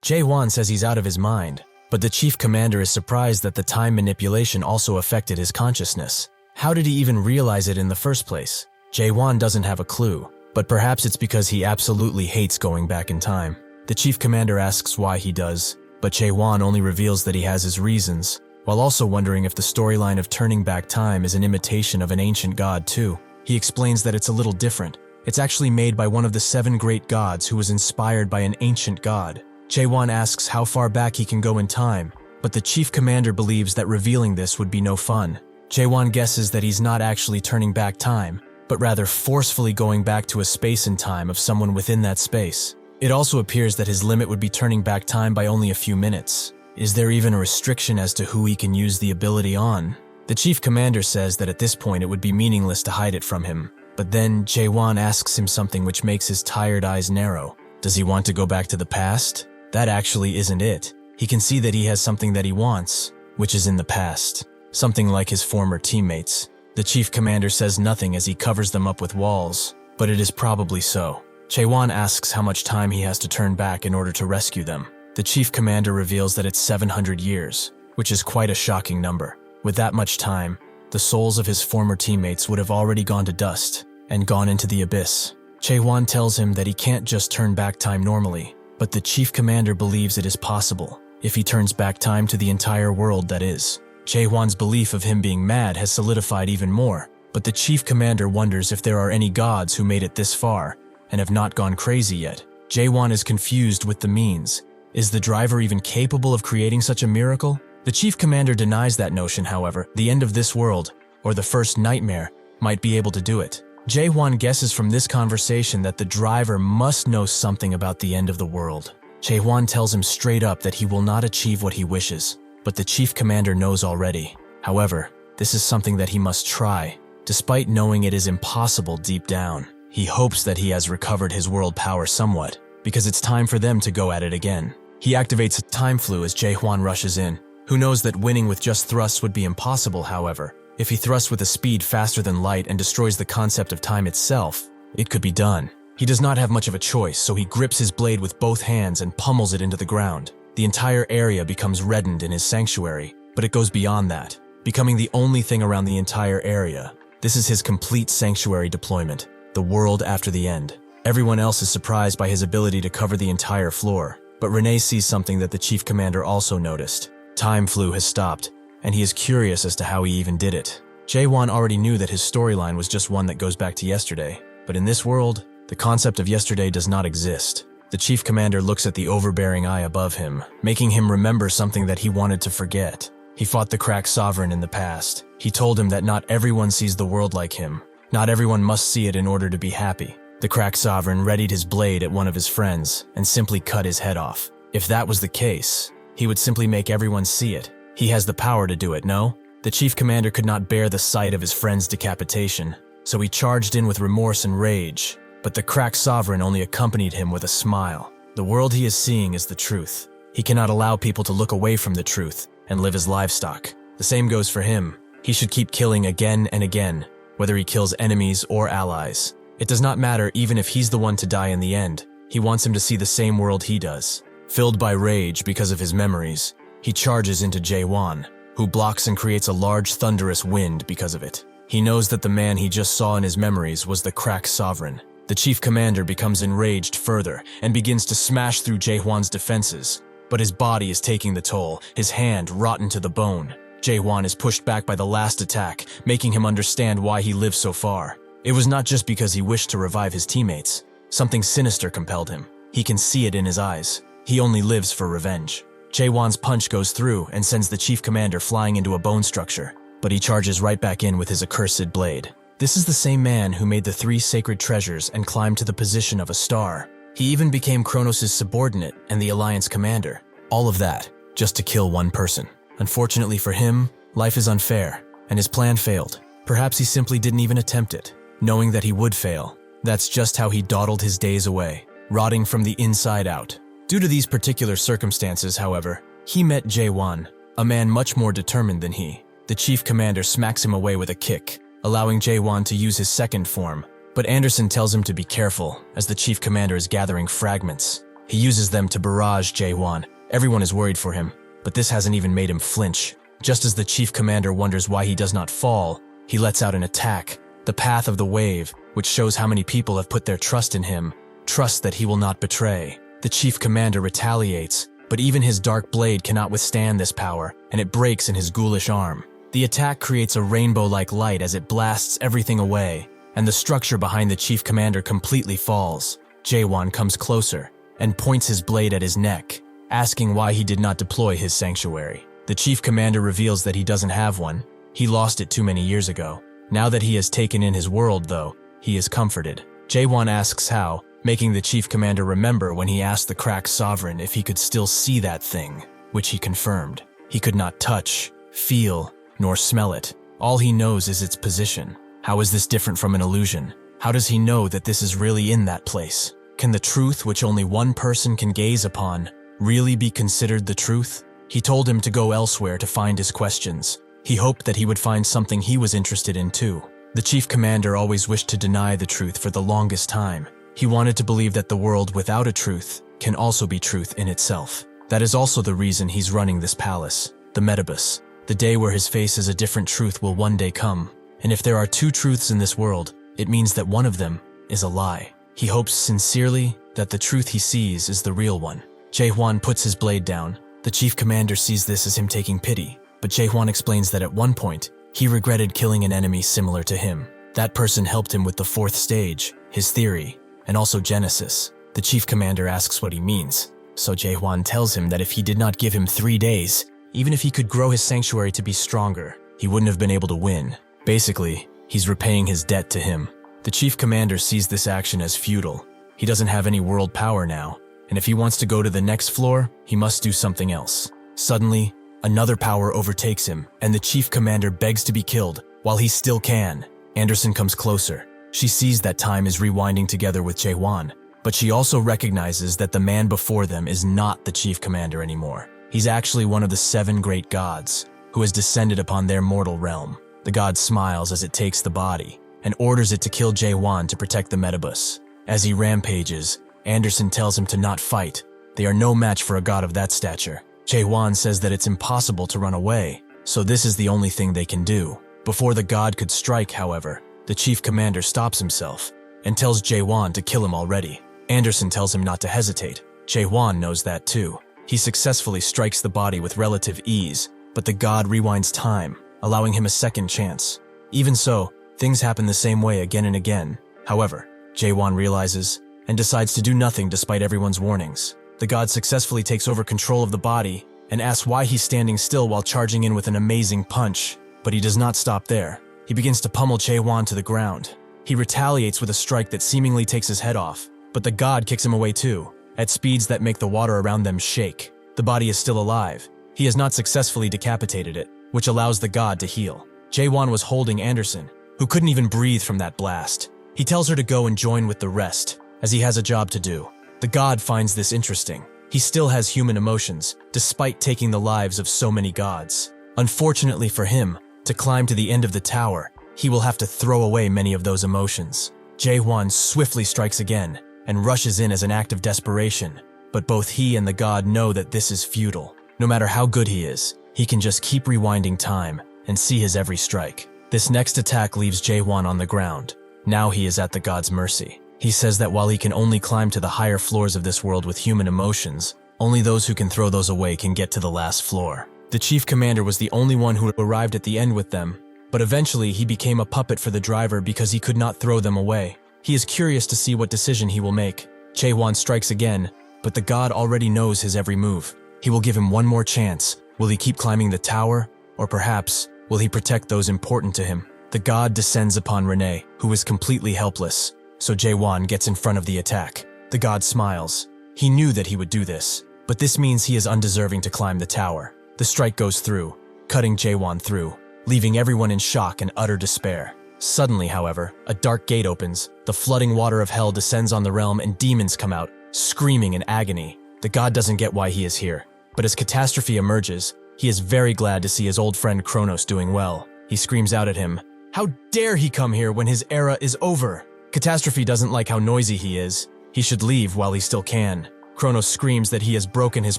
Jaehwan says he's out of his mind, but the chief commander is surprised that the time manipulation also affected his consciousness. How did he even realize it in the first place? Jaehwan doesn't have a clue, but perhaps it's because he absolutely hates going back in time. The chief commander asks why he does, but Jaehwan only reveals that he has his reasons, while also wondering if the storyline of turning back time is an imitation of an ancient god too. He explains that it's a little different. It's actually made by one of the 7 great gods who was inspired by an ancient god. Jaehwan asks how far back he can go in time, but the chief commander believes that revealing this would be no fun. Jaehwan guesses that he's not actually turning back time, but rather forcefully going back to a space and time of someone within that space. It also appears that his limit would be turning back time by only a few minutes. Is there even a restriction as to who he can use the ability on? The chief commander says that at this point it would be meaningless to hide it from him, but then Jaehwan asks him something which makes his tired eyes narrow. Does he want to go back to the past? That actually isn't it. He can see that he has something that he wants, which is in the past. Something like his former teammates. The chief commander says nothing as he covers them up with walls, but it is probably so. Jaehwan asks how much time he has to turn back in order to rescue them. The chief commander reveals that it's 700 years, which is quite a shocking number. With that much time, the souls of his former teammates would have already gone to dust, and gone into the abyss. Jaehwan tells him that he can't just turn back time normally, but the chief commander believes it is possible if he turns back time to the entire world, that is. Jaehwan's belief of him being mad has solidified even more, but the chief commander wonders if there are any gods who made it this far and have not gone crazy yet. Jaehwan is confused with the means. Is the driver even capable of creating such a miracle? The chief commander denies that notion, however. The end of this world, or the first nightmare, might be able to do it. Jaehwan guesses from this conversation that the driver must know something about the end of the world. Jaehwan tells him straight up that he will not achieve what he wishes, but the chief commander knows already. However, this is something that he must try, despite knowing it is impossible deep down. He hopes that he has recovered his world power somewhat, because it's time for them to go at it again. He activates a time flu as Jaehwan rushes in. Who knows that winning with just thrusts would be impossible, however. If he thrusts with a speed faster than light and destroys the concept of time itself, it could be done. He does not have much of a choice, so he grips his blade with both hands and pummels it into the ground. The entire area becomes reddened in his sanctuary, but it goes beyond that, becoming the only thing around the entire area. This is his complete sanctuary deployment, the world after the end. Everyone else is surprised by his ability to cover the entire floor, but Renee sees something that the chief commander also noticed. Time flu has stopped, and he is curious as to how he even did it. Jaehwan already knew that his storyline was just one that goes back to yesterday, but in this world, the concept of yesterday does not exist. The chief commander looks at the overbearing eye above him, making him remember something that he wanted to forget. He fought the crack sovereign in the past. He told him that not everyone sees the world like him. Not everyone must see it in order to be happy. The crack sovereign readied his blade at one of his friends and simply cut his head off. If that was the case, he would simply make everyone see it. He has the power to do it, no? The chief commander could not bear the sight of his friend's decapitation, so he charged in with remorse and rage. But the crack sovereign only accompanied him with a smile. The world he is seeing is the truth. He cannot allow people to look away from the truth and live as livestock. The same goes for him. He should keep killing again and again, whether he kills enemies or allies. It does not matter even if he's the one to die in the end. He wants him to see the same world he does. Filled by rage because of his memories, he charges into Jaehwan, who blocks and creates a large thunderous wind because of it. He knows that the man he just saw in his memories was the crack sovereign. The chief commander becomes enraged further and begins to smash through Jaehwan's defenses. But his body is taking the toll, his hand rotten to the bone. Jaehwan is pushed back by the last attack, making him understand why he lived so far. It was not just because he wished to revive his teammates. Something sinister compelled him. He can see it in his eyes. He only lives for revenge. Jaehwan's punch goes through and sends the chief commander flying into a bone structure, but he charges right back in with his accursed blade. This is the same man who made the 3 sacred treasures and climbed to the position of a star. He even became Kronos' subordinate and the Alliance commander. All of that, just to kill one person. Unfortunately for him, life is unfair, and his plan failed. Perhaps he simply didn't even attempt it, knowing that he would fail. That's just how he dawdled his days away, rotting from the inside out. Due to these particular circumstances, however, he met Jaehwan, a man much more determined than he. The chief commander smacks him away with a kick, allowing Jaehwan to use his second form. But Anderson tells him to be careful, as the chief commander is gathering fragments. He uses them to barrage Jaehwan. Everyone is worried for him, but this hasn't even made him flinch. Just as the chief commander wonders why he does not fall, he lets out an attack, the path of the wave, which shows how many people have put their trust in him, trust that he will not betray. The chief commander retaliates, but even his dark blade cannot withstand this power, and it breaks in his ghoulish arm. The attack creates a rainbow-like light as it blasts everything away, and the structure behind the chief commander completely falls. Jaehwan comes closer and points his blade at his neck, asking why he did not deploy his sanctuary. The chief commander reveals that he doesn't have one. He lost it too many years ago. Now that he has taken in his world, though, he is comforted. Jaehwan asks how, making the chief commander remember when he asked the crack sovereign if he could still see that thing, which he confirmed. He could not touch, feel, nor smell it. All he knows is its position. How is this different from an illusion? How does he know that this is really in that place? Can the truth which only one person can gaze upon really be considered the truth? He told him to go elsewhere to find his questions. He hoped that he would find something he was interested in too. The chief commander always wished to deny the truth for the longest time. He wanted to believe that the world without a truth can also be truth in itself. That is also the reason he's running this palace, the Metabus. The day where his face is a different truth will one day come. And if there are 2 truths in this world, it means that one of them is a lie. He hopes sincerely that the truth he sees is the real one. Jaehwan puts his blade down. The chief commander sees this as him taking pity, but Jaehwan explains that at one point, he regretted killing an enemy similar to him. That person helped him with the fourth stage, his theory, and also Genesis. The chief commander asks what he means, so Jaehwan tells him that if he did not give him 3 days, even if he could grow his sanctuary to be stronger, he wouldn't have been able to win. Basically, he's repaying his debt to him. The chief commander sees this action as futile. He doesn't have any world power now, and if he wants to go to the next floor, he must do something else. Suddenly, another power overtakes him, and the chief commander begs to be killed while he still can. Anderson comes closer. She sees that time is rewinding together with Jaehwan, but she also recognizes that the man before them is not the chief commander anymore. He's actually one of the 7 great gods, who has descended upon their mortal realm. The god smiles as it takes the body, and orders it to kill Jaehwan to protect the Metabus. As he rampages, Anderson tells him to not fight. They are no match for a god of that stature. Jaehwan says that it's impossible to run away, so this is the only thing they can do. Before the god could strike, however, the chief commander stops himself and tells Jaehwan to kill him already. Anderson tells him not to hesitate. Jaehwan knows that too. He successfully strikes the body with relative ease, but the god rewinds time, allowing him a second chance. Even so, things happen the same way again and again. However, Jaehwan realizes and decides to do nothing despite everyone's warnings. The god successfully takes over control of the body and asks why he's standing still while charging in with an amazing punch. But he does not stop there. He begins to pummel Jaehwan to the ground. He retaliates with a strike that seemingly takes his head off, but the god kicks him away too, at speeds that make the water around them shake. The body is still alive. He has not successfully decapitated it, which allows the god to heal. Jaehwan was holding Anderson, who couldn't even breathe from that blast. He tells her to go and join with the rest, as he has a job to do. The god finds this interesting. He still has human emotions, despite taking the lives of so many gods. Unfortunately for him, to climb to the end of the tower, he will have to throw away many of those emotions. Jaehwan swiftly strikes again and rushes in as an act of desperation, but both he and the god know that this is futile. No matter how good he is, he can just keep rewinding time and see his every strike. This next attack leaves Jaehwan on the ground. Now he is at the god's mercy. He says that while he can only climb to the higher floors of this world with human emotions, only those who can throw those away can get to the last floor. The chief commander was the only one who arrived at the end with them, but eventually he became a puppet for the driver because he could not throw them away. He is curious to see what decision he will make. Jaehwan strikes again, but the god already knows his every move. He will give him one more chance. Will he keep climbing the tower? Or perhaps, will he protect those important to him? The god descends upon Renee, who is completely helpless, so Jaehwan gets in front of the attack. The god smiles. He knew that he would do this, but this means he is undeserving to climb the tower. The strike goes through, cutting Jaehwan through, leaving everyone in shock and utter despair. Suddenly, however, a dark gate opens, the flooding water of hell descends on the realm and demons come out, screaming in agony. The god doesn't get why he is here, but as catastrophe emerges, he is very glad to see his old friend Kronos doing well. He screams out at him, "How dare he come here when his era is over?" Catastrophe doesn't like how noisy he is. He should leave while he still can. Kronos screams that he has broken his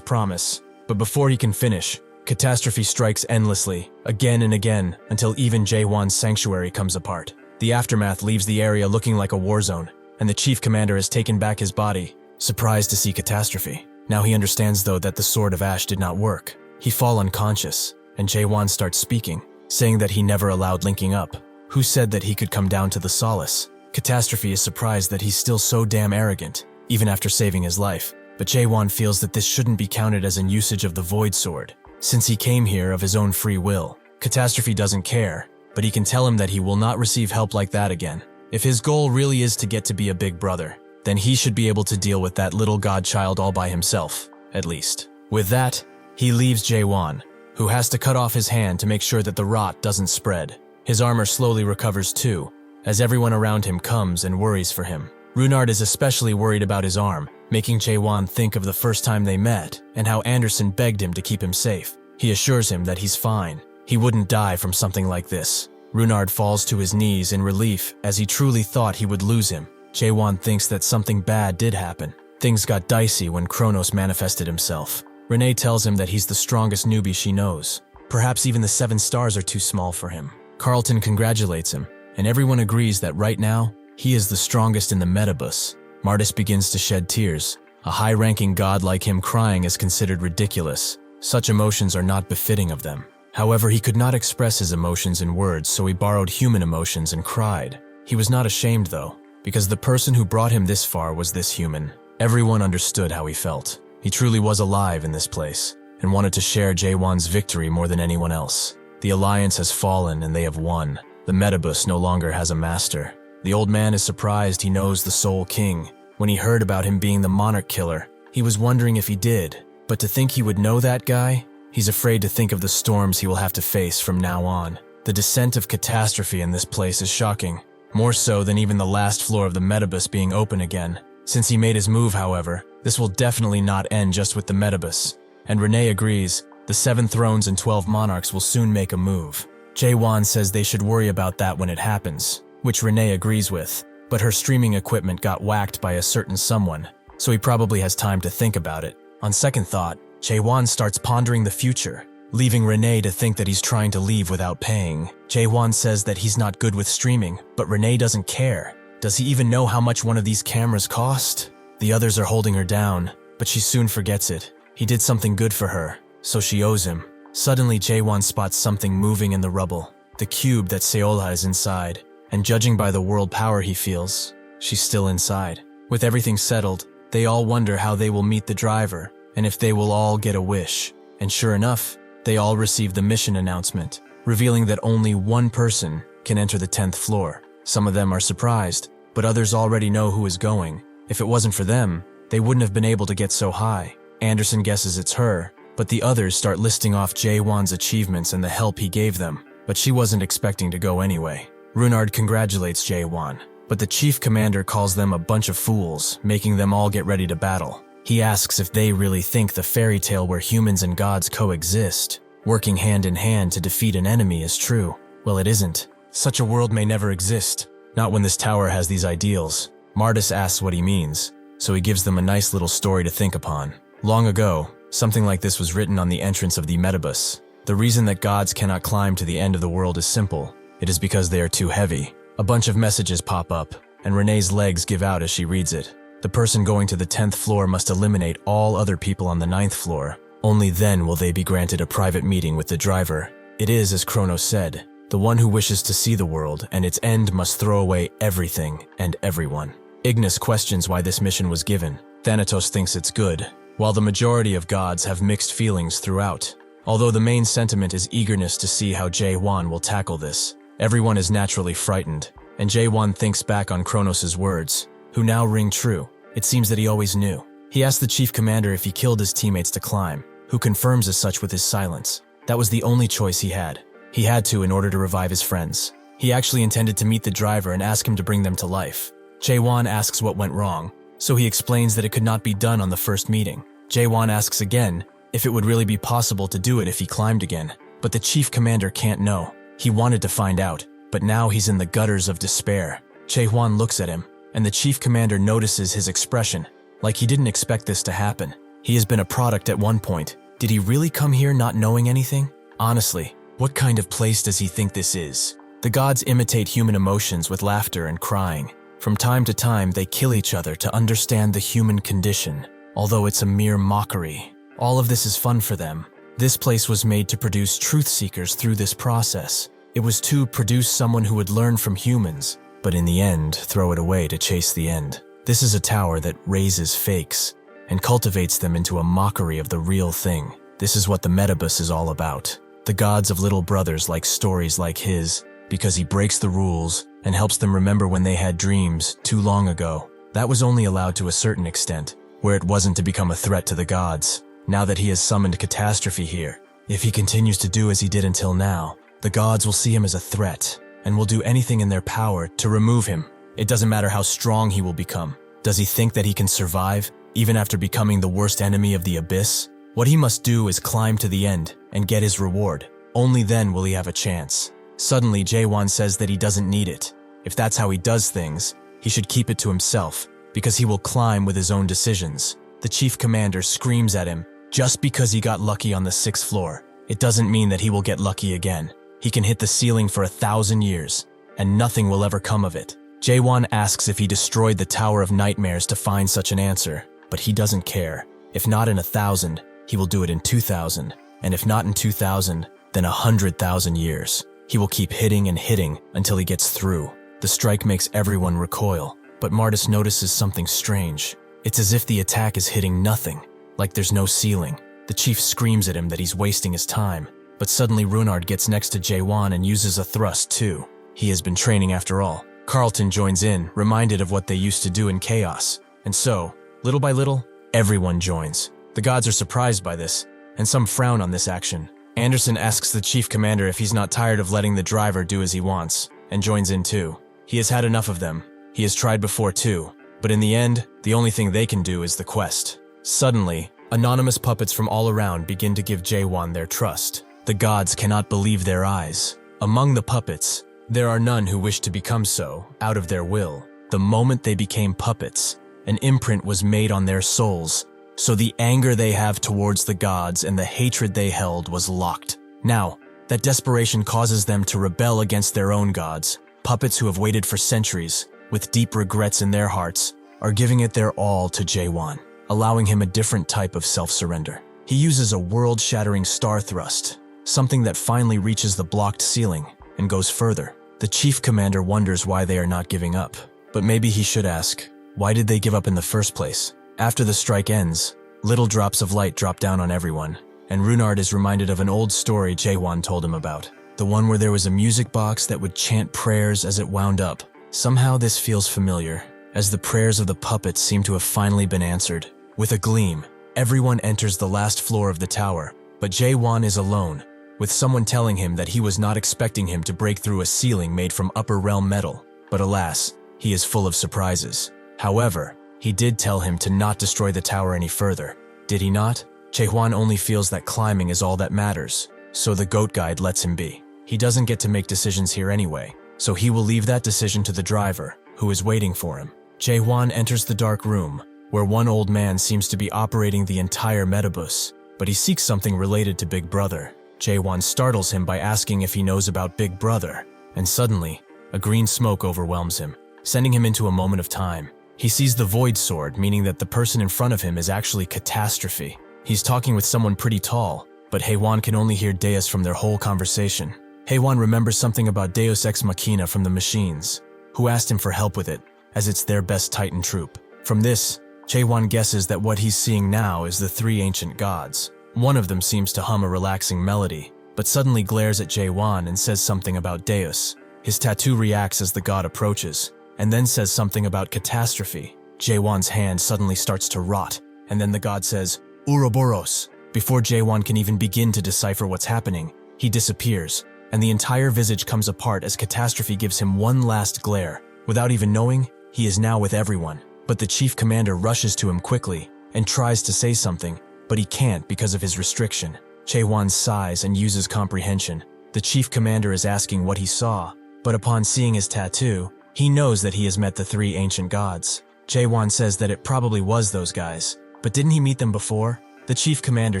promise, but before he can finish, Catastrophe strikes endlessly, again and again, until even Jaehwan's sanctuary comes apart. The aftermath leaves the area looking like a war zone, and the chief commander has taken back his body, surprised to see Catastrophe. Now he understands, though, that the Sword of Ash did not work. He fall unconscious, and Jaehwan starts speaking, saying that he never allowed linking up. Who said that he could come down to the solace? Catastrophe is surprised that he's still so damn arrogant, even after saving his life. But Jaehwan feels that this shouldn't be counted as an usage of the Void Sword, since he came here of his own free will. Catastrophe doesn't care, but he can tell him that he will not receive help like that again. If his goal really is to get to be a big brother, then he should be able to deal with that little godchild all by himself, at least. With that, he leaves Jaehwan, who has to cut off his hand to make sure that the rot doesn't spread. His armor slowly recovers too, as everyone around him comes and worries for him. Runard is especially worried about his arm, making Jaehwan think of the first time they met and how Anderson begged him to keep him safe. He assures him that he's fine. He wouldn't die from something like this. Runard falls to his knees in relief as he truly thought he would lose him. Jaehwan thinks that something bad did happen. Things got dicey when Kronos manifested himself. Renee tells him that he's the strongest newbie she knows. Perhaps even the 7 stars are too small for him. Carlton congratulates him, and everyone agrees that right now, he is the strongest in the metabus. Martis begins to shed tears. A high-ranking god like him crying is considered ridiculous. Such emotions are not befitting of them. However, he could not express his emotions in words, so he borrowed human emotions and cried. He was not ashamed though, because the person who brought him this far was this human. Everyone understood how he felt. He truly was alive in this place, and wanted to share Jaehwan's victory more than anyone else. The alliance has fallen and they have won. The metabus no longer has a master. The old man is surprised he knows the Soul King. When he heard about him being the monarch killer, he was wondering if he did. But to think he would know that guy? He's afraid to think of the storms he will have to face from now on. The descent of catastrophe in this place is shocking. More so than even the last floor of the metabus being open again. Since he made his move, however, this will definitely not end just with the metabus. And Renee agrees, the 7 thrones and 12 monarchs will soon make a move. Jaehwan says they should worry about that when it happens, which Renee agrees with, but her streaming equipment got whacked by a certain someone, so he probably has time to think about it. On second thought, Jaehwan starts pondering the future, leaving Renee to think that he's trying to leave without paying. Jaehwan says that he's not good with streaming, but Renee doesn't care. Does he even know how much one of these cameras cost? The others are holding her down, but she soon forgets it. He did something good for her, so she owes him. Suddenly, Jaehwan spots something moving in the rubble, the cube that Seola is inside, and judging by the world power he feels, she's still inside. With everything settled, they all wonder how they will meet the driver, and if they will all get a wish. And sure enough, they all receive the mission announcement, revealing that only one person can enter the 10th floor. Some of them are surprised, but others already know who is going. If it wasn't for them, they wouldn't have been able to get so high. Anderson guesses it's her, but the others start listing off Jaehwan's achievements and the help he gave them, but she wasn't expecting to go anyway. Runard congratulates Jaehwan, but the chief commander calls them a bunch of fools, making them all get ready to battle. He asks if they really think the fairy tale where humans and gods coexist, working hand in hand to defeat an enemy, is true. Well, it isn't. Such a world may never exist, not when this tower has these ideals. Martis asks what he means, so he gives them a nice little story to think upon. Long ago, something like this was written on the entrance of the metabus. The reason that gods cannot climb to the end of the world is simple. It is because they are too heavy. A bunch of messages pop up, and Renee's legs give out as she reads it. The person going to the 10th floor must eliminate all other people on the 9th floor. Only then will they be granted a private meeting with the driver. It is, as Kronos said, the one who wishes to see the world and its end must throw away everything and everyone. Ignis questions why this mission was given. Thanatos thinks it's good, while the majority of gods have mixed feelings throughout. Although the main sentiment is eagerness to see how Jaehwan will tackle this. Everyone is naturally frightened, and Jaehwan thinks back on Kronos' words, who now ring true. It seems that he always knew. He asked the chief commander if he killed his teammates to climb, who confirms as such with his silence. That was the only choice he had. He had to in order to revive his friends. He actually intended to meet the driver and ask him to bring them to life. Jaehwan asks what went wrong, so he explains that it could not be done on the first meeting. Jaehwan asks again if it would really be possible to do it if he climbed again, but the chief commander can't know. He wanted to find out, but now he's in the gutters of despair. Jaehwan looks at him, and the chief commander notices his expression, like he didn't expect this to happen. He has been a product at one point. Did he really come here not knowing anything? Honestly, what kind of place does he think this is? The gods imitate human emotions with laughter and crying. From time to time, they kill each other to understand the human condition, although it's a mere mockery. All of this is fun for them. This place was made to produce truth seekers through this process. It was to produce someone who would learn from humans, but in the end, throw it away to chase the end. This is a tower that raises fakes and cultivates them into a mockery of the real thing. This is what the metabus is all about. The gods of little brothers like stories like his, because he breaks the rules and helps them remember when they had dreams too long ago. That was only allowed to a certain extent, where it wasn't to become a threat to the gods. Now that he has summoned catastrophe here, if he continues to do as he did until now, the gods will see him as a threat and will do anything in their power to remove him. It doesn't matter how strong he will become. Does he think that he can survive, even after becoming the worst enemy of the abyss? What he must do is climb to the end and get his reward. Only then will he have a chance. Suddenly, Jaehwan says that he doesn't need it. If that's how he does things, he should keep it to himself, because he will climb with his own decisions. The chief commander screams at him, just because he got lucky on the 6th floor. It doesn't mean that he will get lucky again. He can hit the ceiling for 1,000 years. and nothing will ever come of it. Jaehwan asks if he destroyed the Tower of Nightmares to find such an answer, but he doesn't care. If not in 1,000, he will do it in 2,000, and if not in 2,000, then 100,000 years. He will keep hitting and hitting until he gets through. The strike makes everyone recoil, but Martis notices something strange. It's as if the attack is hitting nothing, like there's no ceiling. The chief screams at him that he's wasting his time, but suddenly Runard gets next to Jaehwan and uses a thrust too. He has been training after all. Carlton joins in, reminded of what they used to do in Chaos. And so, little by little, everyone joins. The gods are surprised by this, and some frown on this action. Anderson asks the chief commander if he's not tired of letting the driver do as he wants, and joins in too. He has had enough of them. He has tried before too, but in the end, the only thing they can do is the quest. Suddenly, anonymous puppets from all around begin to give Jaehwan their trust. The gods cannot believe their eyes. Among the puppets, there are none who wish to become so, out of their will. The moment they became puppets, an imprint was made on their souls, so the anger they have towards the gods and the hatred they held was locked. Now, that desperation causes them to rebel against their own gods. Puppets who have waited for centuries, with deep regrets in their hearts, are giving it their all to Jaehwan, allowing him a different type of self-surrender. He uses a world-shattering star thrust, something that finally reaches the blocked ceiling and goes further. The chief commander wonders why they are not giving up, but maybe he should ask, why did they give up in the first place? After the strike ends, little drops of light drop down on everyone, and Runard is reminded of an old story Jaehwan told him about, the one where there was a music box that would chant prayers as it wound up. Somehow this feels familiar, as the prayers of the puppets seem to have finally been answered. With a gleam, everyone enters the last floor of the tower, but Jaehwan is alone, with someone telling him that he was not expecting him to break through a ceiling made from upper realm metal. But alas, he is full of surprises. However, he did tell him to not destroy the tower any further. Did he not? Jaehwan only feels that climbing is all that matters, so the goat guide lets him be. He doesn't get to make decisions here anyway, so he will leave that decision to the driver, who is waiting for him. Jaehwan enters the dark room, where one old man seems to be operating the entire metabus, but he seeks something related to Big Brother. Jaehwan startles him by asking if he knows about Big Brother, and suddenly, a green smoke overwhelms him, sending him into a moment of time. He sees the Void Sword, meaning that the person in front of him is actually Catastrophe. He's talking with someone pretty tall, but Jaehwan can only hear Deus from their whole conversation. Jaehwan remembers something about Deus Ex Machina from the machines, who asked him for help with it, as it's their best Titan troop. From this, Jaehwan guesses that what he's seeing now is the three ancient gods. One of them seems to hum a relaxing melody, but suddenly glares at Jaehwan and says something about Deus. His tattoo reacts as the god approaches, and then says something about Catastrophe. Jaehwan's hand suddenly starts to rot, and then the god says, Ouroboros. Before Jaehwan can even begin to decipher what's happening, he disappears, and the entire visage comes apart as Catastrophe gives him one last glare. Without even knowing, he is now with everyone. But the chief commander rushes to him quickly and tries to say something, but he can't because of his restriction. Jaehwan sighs and uses comprehension. The chief commander is asking what he saw, but upon seeing his tattoo, he knows that he has met the three ancient gods. Jaehwan says that it probably was those guys, but didn't he meet them before? The chief commander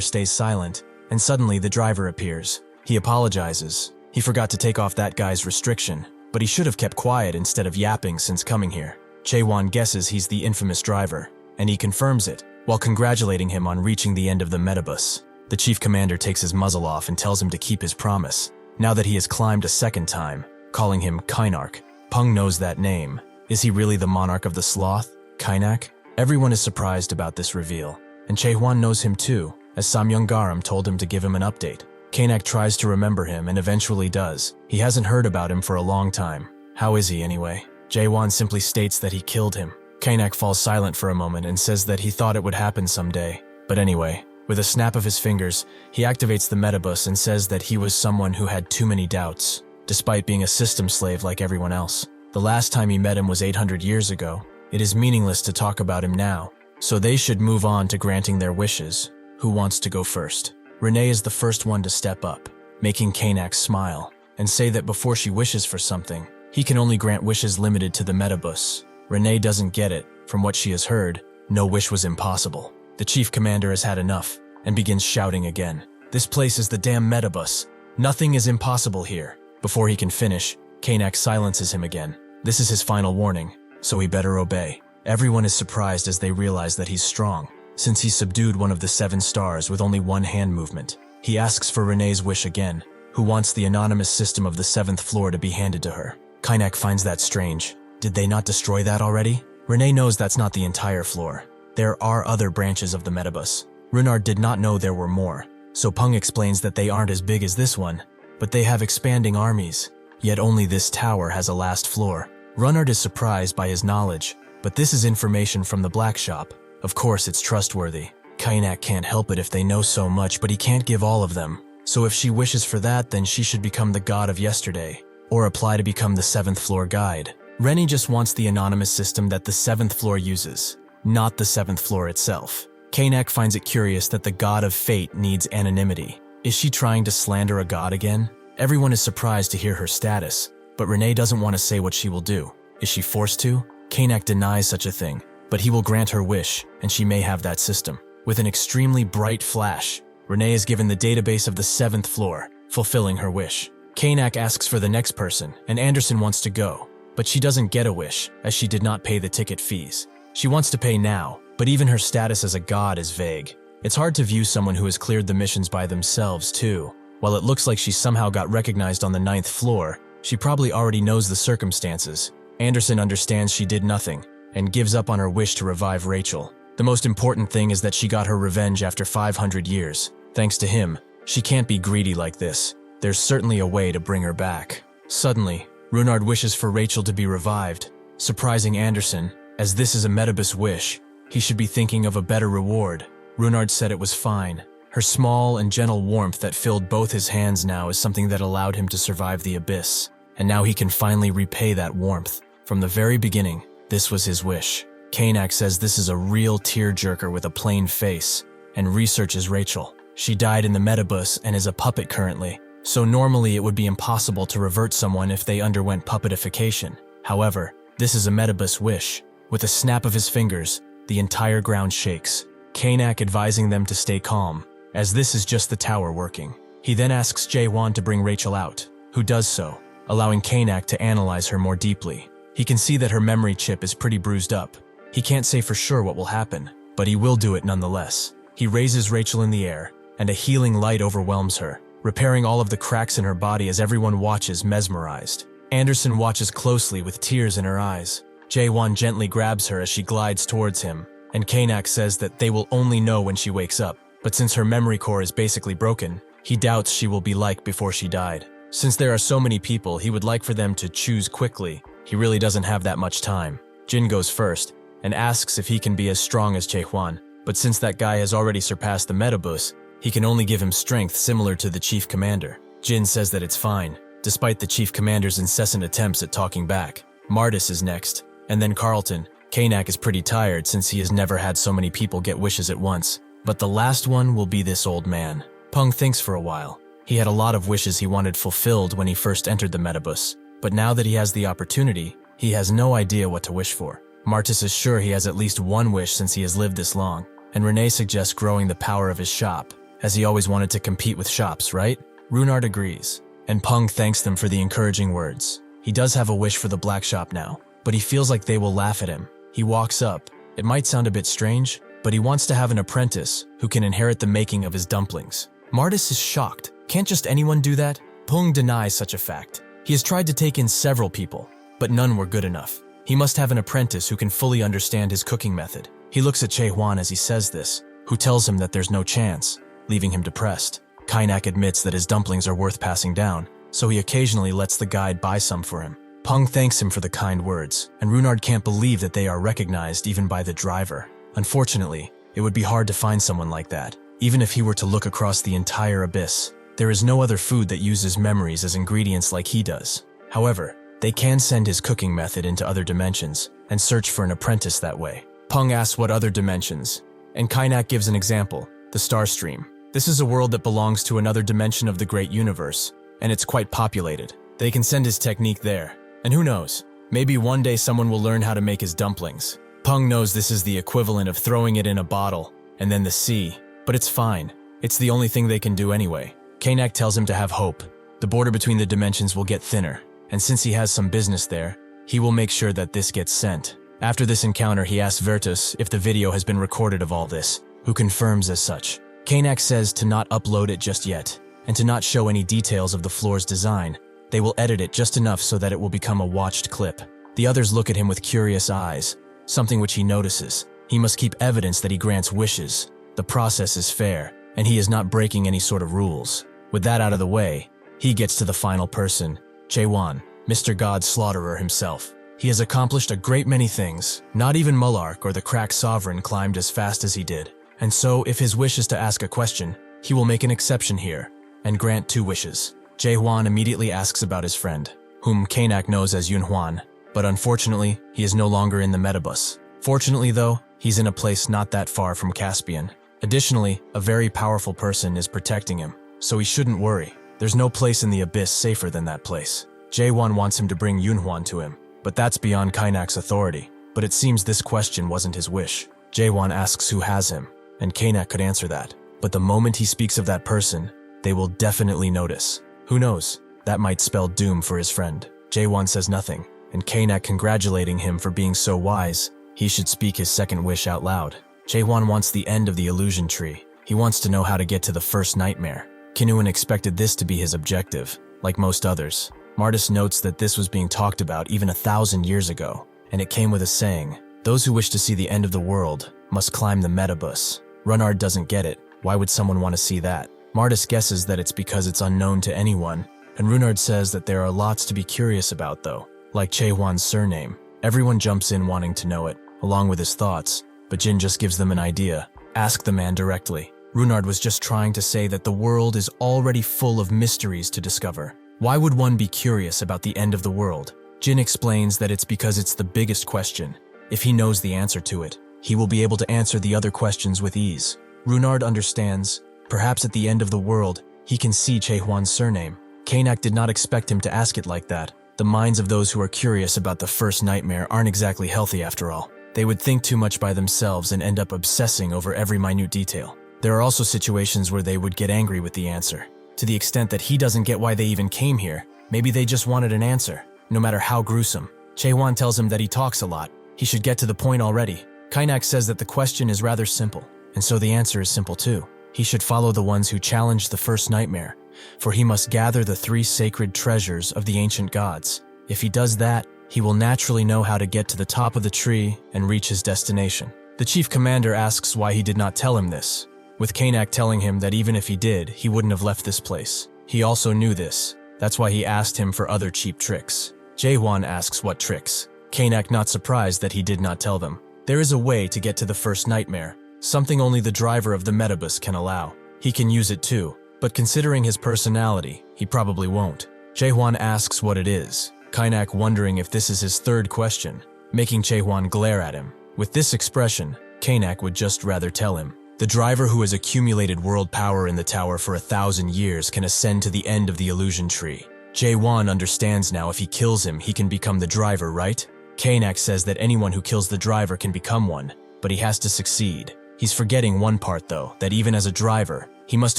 stays silent, and suddenly the driver appears. He apologizes. He forgot to take off that guy's restriction, but he should have kept quiet instead of yapping since coming here. Jaehwan guesses he's the infamous driver, and he confirms it, while congratulating him on reaching the end of the metabus. The chief commander takes his muzzle off and tells him to keep his promise, now that he has climbed a second time, calling him Kynark. Pung knows that name. Is he really the monarch of the sloth, Kynak? Everyone is surprised about this reveal, and Jaehwan knows him too, as Samyungaram told him to give him an update. Kynak tries to remember him and eventually does. He hasn't heard about him for a long time. How is he anyway? Jaehwan simply states that he killed him. Kynak falls silent for a moment and says that he thought it would happen someday. But anyway, with a snap of his fingers, he activates the metabus and says that he was someone who had too many doubts, despite being a system slave like everyone else. The last time he met him was 800 years ago. It is meaningless to talk about him now, so they should move on to granting their wishes. Who wants to go first? Renee is the first one to step up, making Kynak smile, and say that before she wishes for something, he can only grant wishes limited to the metabus. Renee doesn't get it. From what she has heard, no wish was impossible. The chief commander has had enough and begins shouting again. This place is the damn metabus. Nothing is impossible here. Before he can finish, Kanak silences him again. This is his final warning, so he better obey. Everyone is surprised as they realize that he's strong, since he subdued one of the 7 stars with only one hand movement. He asks for Renee's wish again, who wants the anonymous system of the 7th floor to be handed to her. Kanak finds that strange. Did they not destroy that already? Renee knows that's not the entire floor. There are other branches of the Metabus. Runard did not know there were more, so Pung explains that they aren't as big as this one, but they have expanding armies. Yet only this tower has a last floor. Runard is surprised by his knowledge, but this is information from the black shop. Of course it's trustworthy. Kanak can't help it if they know so much, but he can't give all of them. So if she wishes for that, then she should become the god of yesterday, or apply to become the 7th floor guide. Rennie just wants the anonymous system that the 7th floor uses, not the 7th floor itself. Kanak finds it curious that the god of fate needs anonymity. Is she trying to slander a god again? Everyone is surprised to hear her status, but Renee doesn't want to say what she will do. Is she forced to? Kanak denies such a thing, but he will grant her wish, and she may have that system. With an extremely bright flash, Renee is given the database of the 7th floor, fulfilling her wish. Kanak asks for the next person, and Anderson wants to go, but she doesn't get a wish, as she did not pay the ticket fees. She wants to pay now, but even her status as a god is vague. It's hard to view someone who has cleared the missions by themselves, too. While it looks like she somehow got recognized on the 9th floor, she probably already knows the circumstances. Anderson understands she did nothing, and gives up on her wish to revive Rachel. The most important thing is that she got her revenge after 500 years. Thanks to him, she can't be greedy like this. There's certainly a way to bring her back. Suddenly, Runard wishes for Rachel to be revived, surprising Anderson. As this is a Metabus wish, he should be thinking of a better reward. Runard said it was fine. Her small and gentle warmth that filled both his hands now is something that allowed him to survive the abyss. And now he can finally repay that warmth. From the very beginning, this was his wish. Kanak says this is a real tearjerker with a plain face, and researches Rachel. She died in the Metabus and is a puppet currently, so normally it would be impossible to revert someone if they underwent puppetification. However, this is a Metabus wish. With a snap of his fingers, the entire ground shakes. Kanak advising them to stay calm, as this is just the tower working. He then asks Jaehwan to bring Rachel out, who does so, allowing Kanak to analyze her more deeply. He can see that her memory chip is pretty bruised up. He can't say for sure what will happen, but he will do it nonetheless. He raises Rachel in the air, and a healing light overwhelms her, repairing all of the cracks in her body as everyone watches mesmerized. Anderson watches closely with tears in her eyes. Jaehwan gently grabs her as she glides towards him, and Kanak says that they will only know when she wakes up. But since her memory core is basically broken, he doubts she will be like before she died. Since there are so many people, he would like for them to choose quickly. He really doesn't have that much time. Jin goes first, and asks if he can be as strong as Jaehwan, but since that guy has already surpassed the Metabus, he can only give him strength similar to the Chief Commander. Jin says that it's fine, despite the Chief Commander's incessant attempts at talking back. Martis is next, and then Carlton. Kanak is pretty tired since he has never had so many people get wishes at once, but the last one will be this old man. Pung thinks for a while. He had a lot of wishes he wanted fulfilled when he first entered the Metabus, but now that he has the opportunity, he has no idea what to wish for. Martis is sure he has at least one wish since he has lived this long, and Renee suggests growing the power of his shop, as he always wanted to compete with shops, right? Runard agrees, and Pung thanks them for the encouraging words. He does have a wish for the black shop now, but he feels like they will laugh at him. He walks up. It might sound a bit strange, but he wants to have an apprentice who can inherit the making of his dumplings. Martis is shocked. Can't just anyone do that? Pung denies such a fact. He has tried to take in several people, but none were good enough. He must have an apprentice who can fully understand his cooking method. He looks at Jaehwan as he says this, who tells him that there's no chance, leaving him depressed. Kanak admits that his dumplings are worth passing down, so he occasionally lets the guide buy some for him. Pung thanks him for the kind words, and Runard can't believe that they are recognized even by the driver. Unfortunately, it would be hard to find someone like that, even if he were to look across the entire abyss. There is no other food that uses memories as ingredients like he does. However, they can send his cooking method into other dimensions and search for an apprentice that way. Pung asks what other dimensions, and Kanak gives an example, the Star Stream. This is a world that belongs to another dimension of the great universe, and it's quite populated. They can send his technique there, and who knows, maybe one day someone will learn how to make his dumplings. Pung knows this is the equivalent of throwing it in a bottle, and then the sea, but it's fine. It's the only thing they can do anyway. Kanak tells him to have hope. The border between the dimensions will get thinner, and since he has some business there, he will make sure that this gets sent. After this encounter, he asks Vertus if the video has been recorded of all this, who confirms as such. Kanak says to not upload it just yet, and to not show any details of the floor's design. They will edit it just enough so that it will become a watched clip. The others look at him with curious eyes, something which he notices. He must keep evidence that he grants wishes. The process is fair, and he is not breaking any sort of rules. With that out of the way, he gets to the final person, Jaehwan, Mr. God Slaughterer himself. He has accomplished a great many things. Not even Mulark or the crack sovereign climbed as fast as he did. And so, if his wish is to ask a question, he will make an exception here, and grant 2 wishes. Jaehwan immediately asks about his friend, whom Kanak knows as Yunhwan, but unfortunately, he is no longer in the metabus. Fortunately though, he's in a place not that far from Caspian. Additionally, a very powerful person is protecting him, so he shouldn't worry. There's no place in the abyss safer than that place. Jaehwan wants him to bring Yunhwan to him, but that's beyond Kainak's authority. But it seems this question wasn't his wish. Jaehwan asks who has him, and Kanak could answer that. But the moment he speaks of that person, they will definitely notice. Who knows? That might spell doom for his friend. Jaehwan says nothing, and Kanak congratulating him for being so wise, he should speak his second wish out loud. Jaehwan wants the end of the illusion tree. He wants to know how to get to the first nightmare. Kinuan expected this to be his objective, like most others. Martis notes that this was being talked about even 1,000 years ago, and it came with a saying, those who wish to see the end of the world must climb the metabus. Runard doesn't get it. Why would someone want to see that? Martis guesses that it's because it's unknown to anyone, and Runard says that there are lots to be curious about though, like Jaehwan's surname. Everyone jumps in wanting to know it, along with his thoughts, but Jin just gives them an idea. Ask the man directly. Runard was just trying to say that the world is already full of mysteries to discover. Why would one be curious about the end of the world? Jin explains that it's because it's the biggest question. If he knows the answer to it, he will be able to answer the other questions with ease. Runard understands. Perhaps at the end of the world, he can see Jaehwan's surname. Kanak did not expect him to ask it like that. The minds of those who are curious about the first nightmare aren't exactly healthy after all. They would think too much by themselves and end up obsessing over every minute detail. There are also situations where they would get angry with the answer. To the extent that he doesn't get why they even came here, maybe they just wanted an answer, no matter how gruesome. Jaehwan tells him that he talks a lot. He should get to the point already. Kainak says that the question is rather simple, and so the answer is simple too. He should follow the ones who challenged the first nightmare, for he must gather the 3 sacred treasures of the ancient gods. If he does that, he will naturally know how to get to the top of the tree and reach his destination. The chief commander asks why he did not tell him this, with Kanak telling him that even if he did, he wouldn't have left this place. He also knew this. That's why he asked him for other cheap tricks. Jaehwan asks what tricks. Kanak not surprised that he did not tell them. There is a way to get to the first nightmare, something only the driver of the metabus can allow. He can use it too, but considering his personality, he probably won't. Jaehwan asks what it is, Kanak wondering if this is his third question, making Jaehwan glare at him. With this expression, Kanak would just rather tell him. The driver who has accumulated world power in the tower for 1,000 years can ascend to the end of the illusion tree. Jaehwan understands now if he kills him, he can become the driver, right? Kanak says that anyone who kills the driver can become one, but he has to succeed. He's forgetting one part though, that even as a driver, he must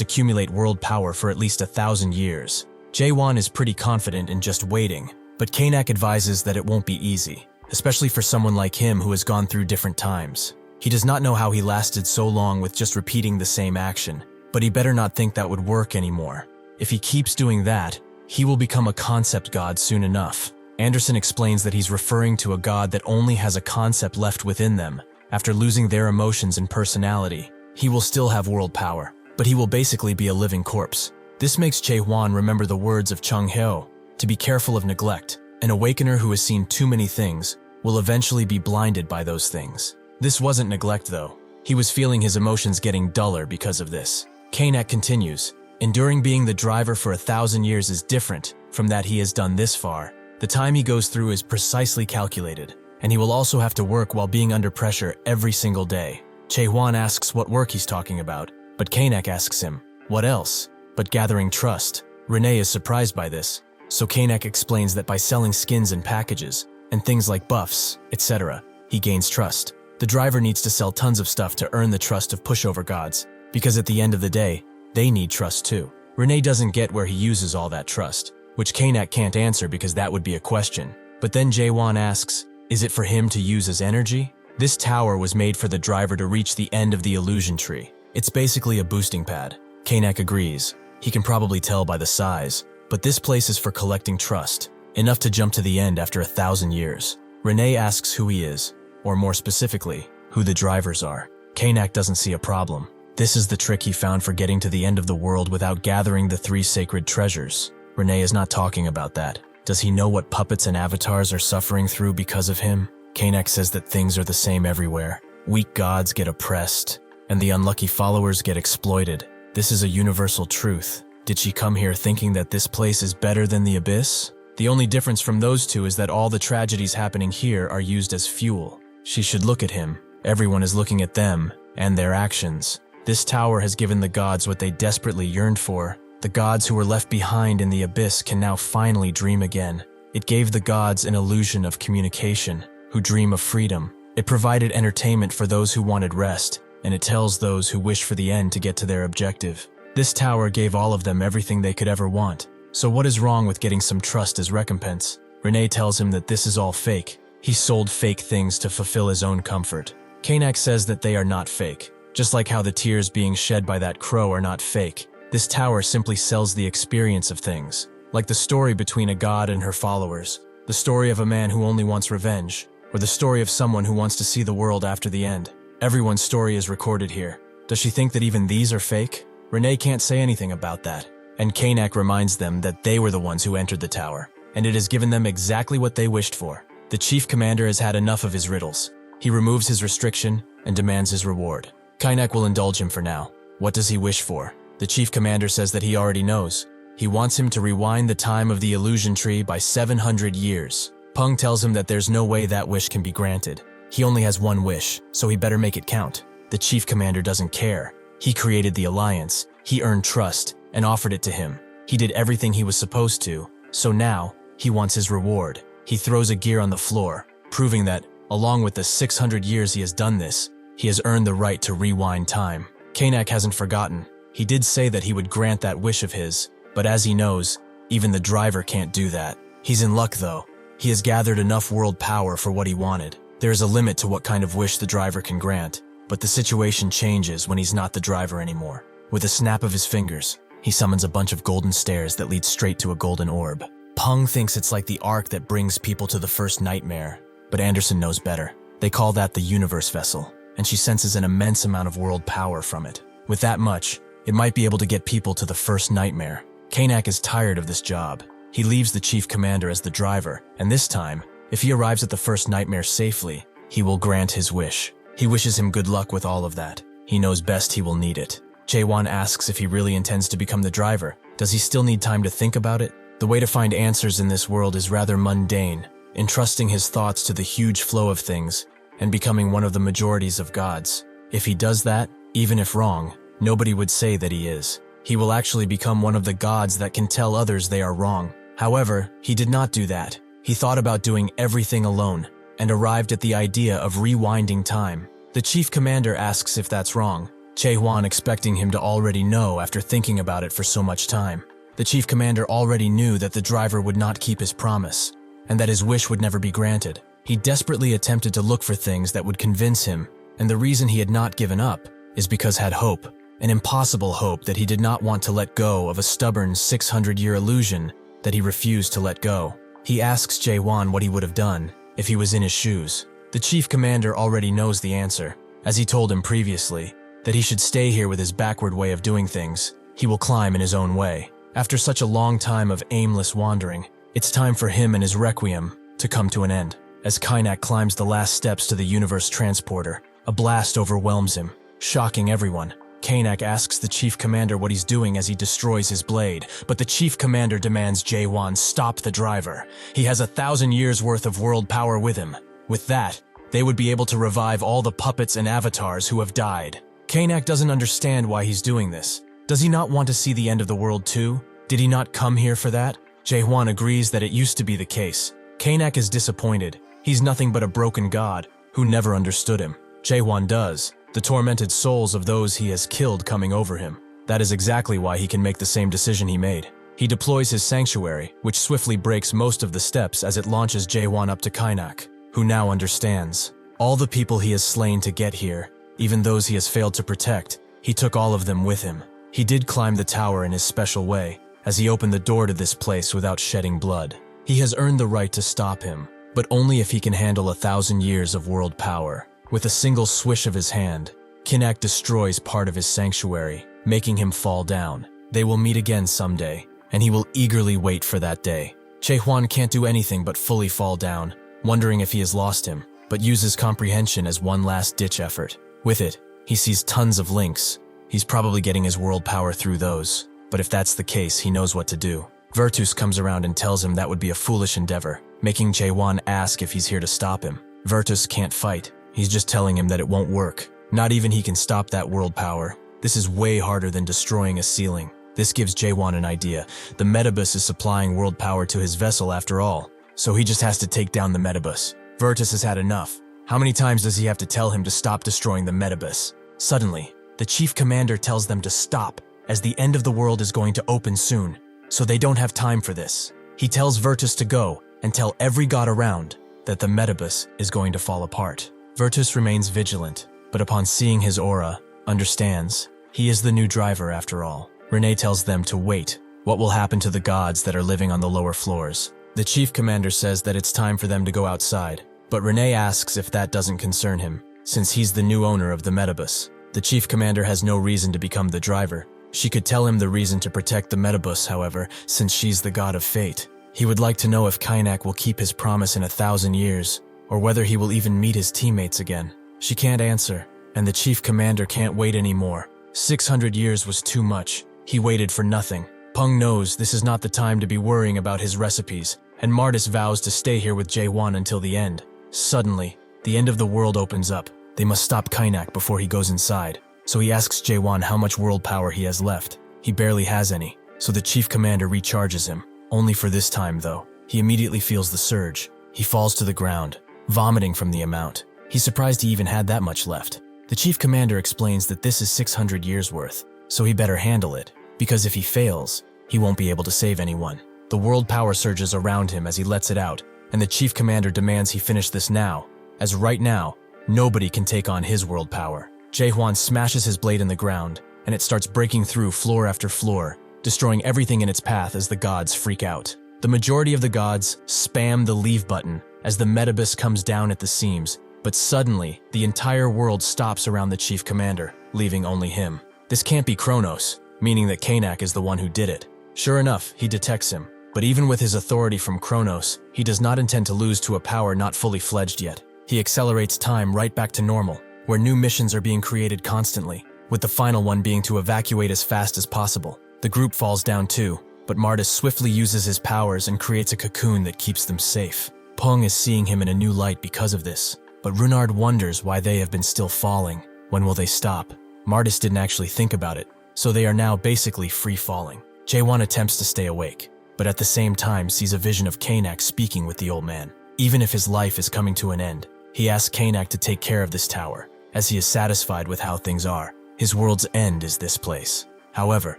accumulate world power for at least 1,000 years. Jaehwan is pretty confident in just waiting, but Kanak advises that it won't be easy, especially for someone like him who has gone through different times. He does not know how he lasted so long with just repeating the same action, but he better not think that would work anymore. If he keeps doing that, he will become a concept god soon enough. Anderson explains that he's referring to a god that only has a concept left within them. After losing their emotions and personality, he will still have world power, but he will basically be a living corpse. This makes Jaehwan remember the words of Chung Hyo, to be careful of neglect. An awakener who has seen too many things will eventually be blinded by those things. This wasn't neglect though. He was feeling his emotions getting duller because of this. Kanak continues, enduring being the driver for 1,000 years is different from that he has done this far. The time he goes through is precisely calculated, and he will also have to work while being under pressure every single day. Jaehwan asks what work he's talking about, but Kanak asks him, what else? But gathering trust. Renee is surprised by this, so Kanak explains that by selling skins and packages, and things like buffs, etc., he gains trust. The driver needs to sell tons of stuff to earn the trust of pushover gods, because at the end of the day, they need trust too. Renee doesn't get where he uses all that trust. which Kanak can't answer because that would be a question. But then Jaehwan asks, is it for him to use as energy? This tower was made for the driver to reach the end of the illusion tree. It's basically a boosting pad. Kanak agrees. He can probably tell by the size, but this place is for collecting trust, enough to jump to the end after 1,000 years. Renee asks who he is, or more specifically, who the drivers are. Kanak doesn't see a problem. This is the trick he found for getting to the end of the world without gathering the 3 sacred treasures. Renee is not talking about that. Does he know what puppets and avatars are suffering through because of him? Kanak says that things are the same everywhere. Weak gods get oppressed, and the unlucky followers get exploited. This is a universal truth. Did she come here thinking that this place is better than the abyss? The only difference from those two is that all the tragedies happening here are used as fuel. She should look at him. Everyone is looking at them and their actions. This tower has given the gods what they desperately yearned for. The gods who were left behind in the abyss can now finally dream again. It gave the gods an illusion of communication, who dream of freedom. It provided entertainment for those who wanted rest, and it tells those who wish for the end to get to their objective. This tower gave all of them everything they could ever want. So what is wrong with getting some trust as recompense? Renee tells him that this is all fake. He sold fake things to fulfill his own comfort. Kanak says that they are not fake. Just like how the tears being shed by that crow are not fake, this tower simply sells the experience of things. Like the story between a god and her followers, the story of a man who only wants revenge, or the story of someone who wants to see the world after the end. Everyone's story is recorded here. Does she think that even these are fake? Renee can't say anything about that. And Kanak reminds them that they were the ones who entered the tower, and it has given them exactly what they wished for. The chief commander has had enough of his riddles. He removes his restriction and demands his reward. Kanak will indulge him for now. What does he wish for? The chief commander says that he already knows. He wants him to rewind the time of the illusion tree by 700 years. Peng tells him that there's no way that wish can be granted. He only has one wish, so he better make it count. The chief commander doesn't care. He created the alliance. He earned trust and offered it to him. He did everything he was supposed to, so now he wants his reward. He throws a gear on the floor, proving that, along with the 600 years he has done this, he has earned the right to rewind time. Kanak hasn't forgotten. He did say that he would grant that wish of his, but as he knows, even the driver can't do that. He's in luck though. He has gathered enough world power for what he wanted. There is a limit to what kind of wish the driver can grant, but the situation changes when he's not the driver anymore. With a snap of his fingers, he summons a bunch of golden stairs that lead straight to a golden orb. Peng thinks it's like the ark that brings people to the first nightmare, but Anderson knows better. They call that the universe vessel, and she senses an immense amount of world power from it. With that much, it might be able to get people to the first nightmare. Kanak is tired of this job. He leaves the chief commander as the driver, and this time, if he arrives at the first nightmare safely, he will grant his wish. He wishes him good luck with all of that. He knows best he will need it. Jaehwan asks if he really intends to become the driver. Does he still need time to think about it? The way to find answers in this world is rather mundane, entrusting his thoughts to the huge flow of things and becoming one of the majorities of gods. If he does that, even if wrong, nobody would say that he is. He will actually become one of the gods that can tell others they are wrong. However, he did not do that. He thought about doing everything alone and arrived at the idea of rewinding time. The chief commander asks if that's wrong, Jaehwan expecting him to already know after thinking about it for so much time. The chief commander already knew that the driver would not keep his promise, and that his wish would never be granted. He desperately attempted to look for things that would convince him, and the reason he had not given up is because had hope, an impossible hope that he did not want to let go of a stubborn 600-year illusion that he refused to let go. He asks Jaehwan what he would have done if he was in his shoes. The chief commander already knows the answer, as he told him previously, that he should stay here with his backward way of doing things. He will climb in his own way. After such a long time of aimless wandering, it's time for him and his requiem to come to an end. As Kanak climbs the last steps to the universe transporter, a blast overwhelms him, shocking everyone. Kanak asks the chief commander what he's doing as he destroys his blade, but the chief commander demands Jaehwan stop the driver. He has 1,000 years worth of world power with him. With that, they would be able to revive all the puppets and avatars who have died. Kanak doesn't understand why he's doing this. Does he not want to see the end of the world too? Did he not come here for that? Jaehwan agrees that it used to be the case. Kanak is disappointed. He's nothing but a broken god who never understood him. Jaehwan does, the tormented souls of those he has killed coming over him. That is exactly why he can make the same decision he made. He deploys his sanctuary, which swiftly breaks most of the steps as it launches Jaehwan up to Kainak, who now understands. All the people he has slain to get here, even those he has failed to protect, he took all of them with him. He did climb the tower in his special way, as he opened the door to this place without shedding blood. He has earned the right to stop him, but only if he can handle 1,000 years of world power. With a single swish of his hand, Kainak destroys part of his sanctuary, making him fall down. They will meet again someday, and he will eagerly wait for that day. Jaehwan can't do anything but fully fall down, wondering if he has lost him, but uses comprehension as one last-ditch effort. With it, he sees tons of links. He's probably getting his world power through those, but if that's the case, he knows what to do. Velkisus comes around and tells him that would be a foolish endeavor, making Jaehwan ask if he's here to stop him. Velkisus can't fight. He's just telling him that it won't work. Not even he can stop that world power. This is way harder than destroying a ceiling. This gives Jaehwan an idea. The Metabus is supplying world power to his vessel after all, so he just has to take down the Metabus. Velkisus has had enough. How many times does he have to tell him to stop destroying the Metabus? Suddenly, the chief commander tells them to stop, as the end of the world is going to open soon, so they don't have time for this. He tells Velkisus to go and tell every god around that the Metabus is going to fall apart. Velkisus remains vigilant, but upon seeing his aura, understands. He is the new driver after all. Renee tells them to wait. What will happen to the gods that are living on the lower floors? The chief commander says that it's time for them to go outside, but Renee asks if that doesn't concern him, since he's the new owner of the Metabus. The chief commander has no reason to become the driver. She could tell him the reason to protect the Metabus, however, since she's the god of fate. He would like to know if Kainak will keep his promise in 1,000 years, or whether he will even meet his teammates again. She can't answer, and the chief commander can't wait anymore. 600 years was too much. He waited for nothing. Peng knows this is not the time to be worrying about his recipes, and Martis vows to stay here with Jaehwan until the end. Suddenly, the end of the world opens up. They must stop Kainak before he goes inside. So he asks Jaehwan how much world power he has left. He barely has any, so the chief commander recharges him. Only for this time, though. He immediately feels the surge. He falls to the ground, vomiting from the amount. He's surprised he even had that much left. The chief commander explains that this is 600 years worth, so he better handle it, because if he fails, he won't be able to save anyone. The world power surges around him as he lets it out, and the chief commander demands he finish this now, as right now, nobody can take on his world power. Jaehwan smashes his blade in the ground, and it starts breaking through floor after floor, destroying everything in its path as the gods freak out. The majority of the gods spam the leave button as the Metabus comes down at the seams, but suddenly, the entire world stops around the chief commander, leaving only him. This can't be Kronos, meaning that Kainak is the one who did it. Sure enough, he detects him, but even with his authority from Kronos, he does not intend to lose to a power not fully fledged yet. He accelerates time right back to normal, where new missions are being created constantly, with the final one being to evacuate as fast as possible. The group falls down too, but Martis swiftly uses his powers and creates a cocoon that keeps them safe. Peng is seeing him in a new light because of this, but Runard wonders why they have been still falling. When will they stop? Martis didn't actually think about it, so they are now basically free-falling. Jaehwan attempts to stay awake, but at the same time sees a vision of Kainak speaking with the old man. Even if his life is coming to an end, he asks Kainak to take care of this tower, as he is satisfied with how things are. His world's end is this place. However,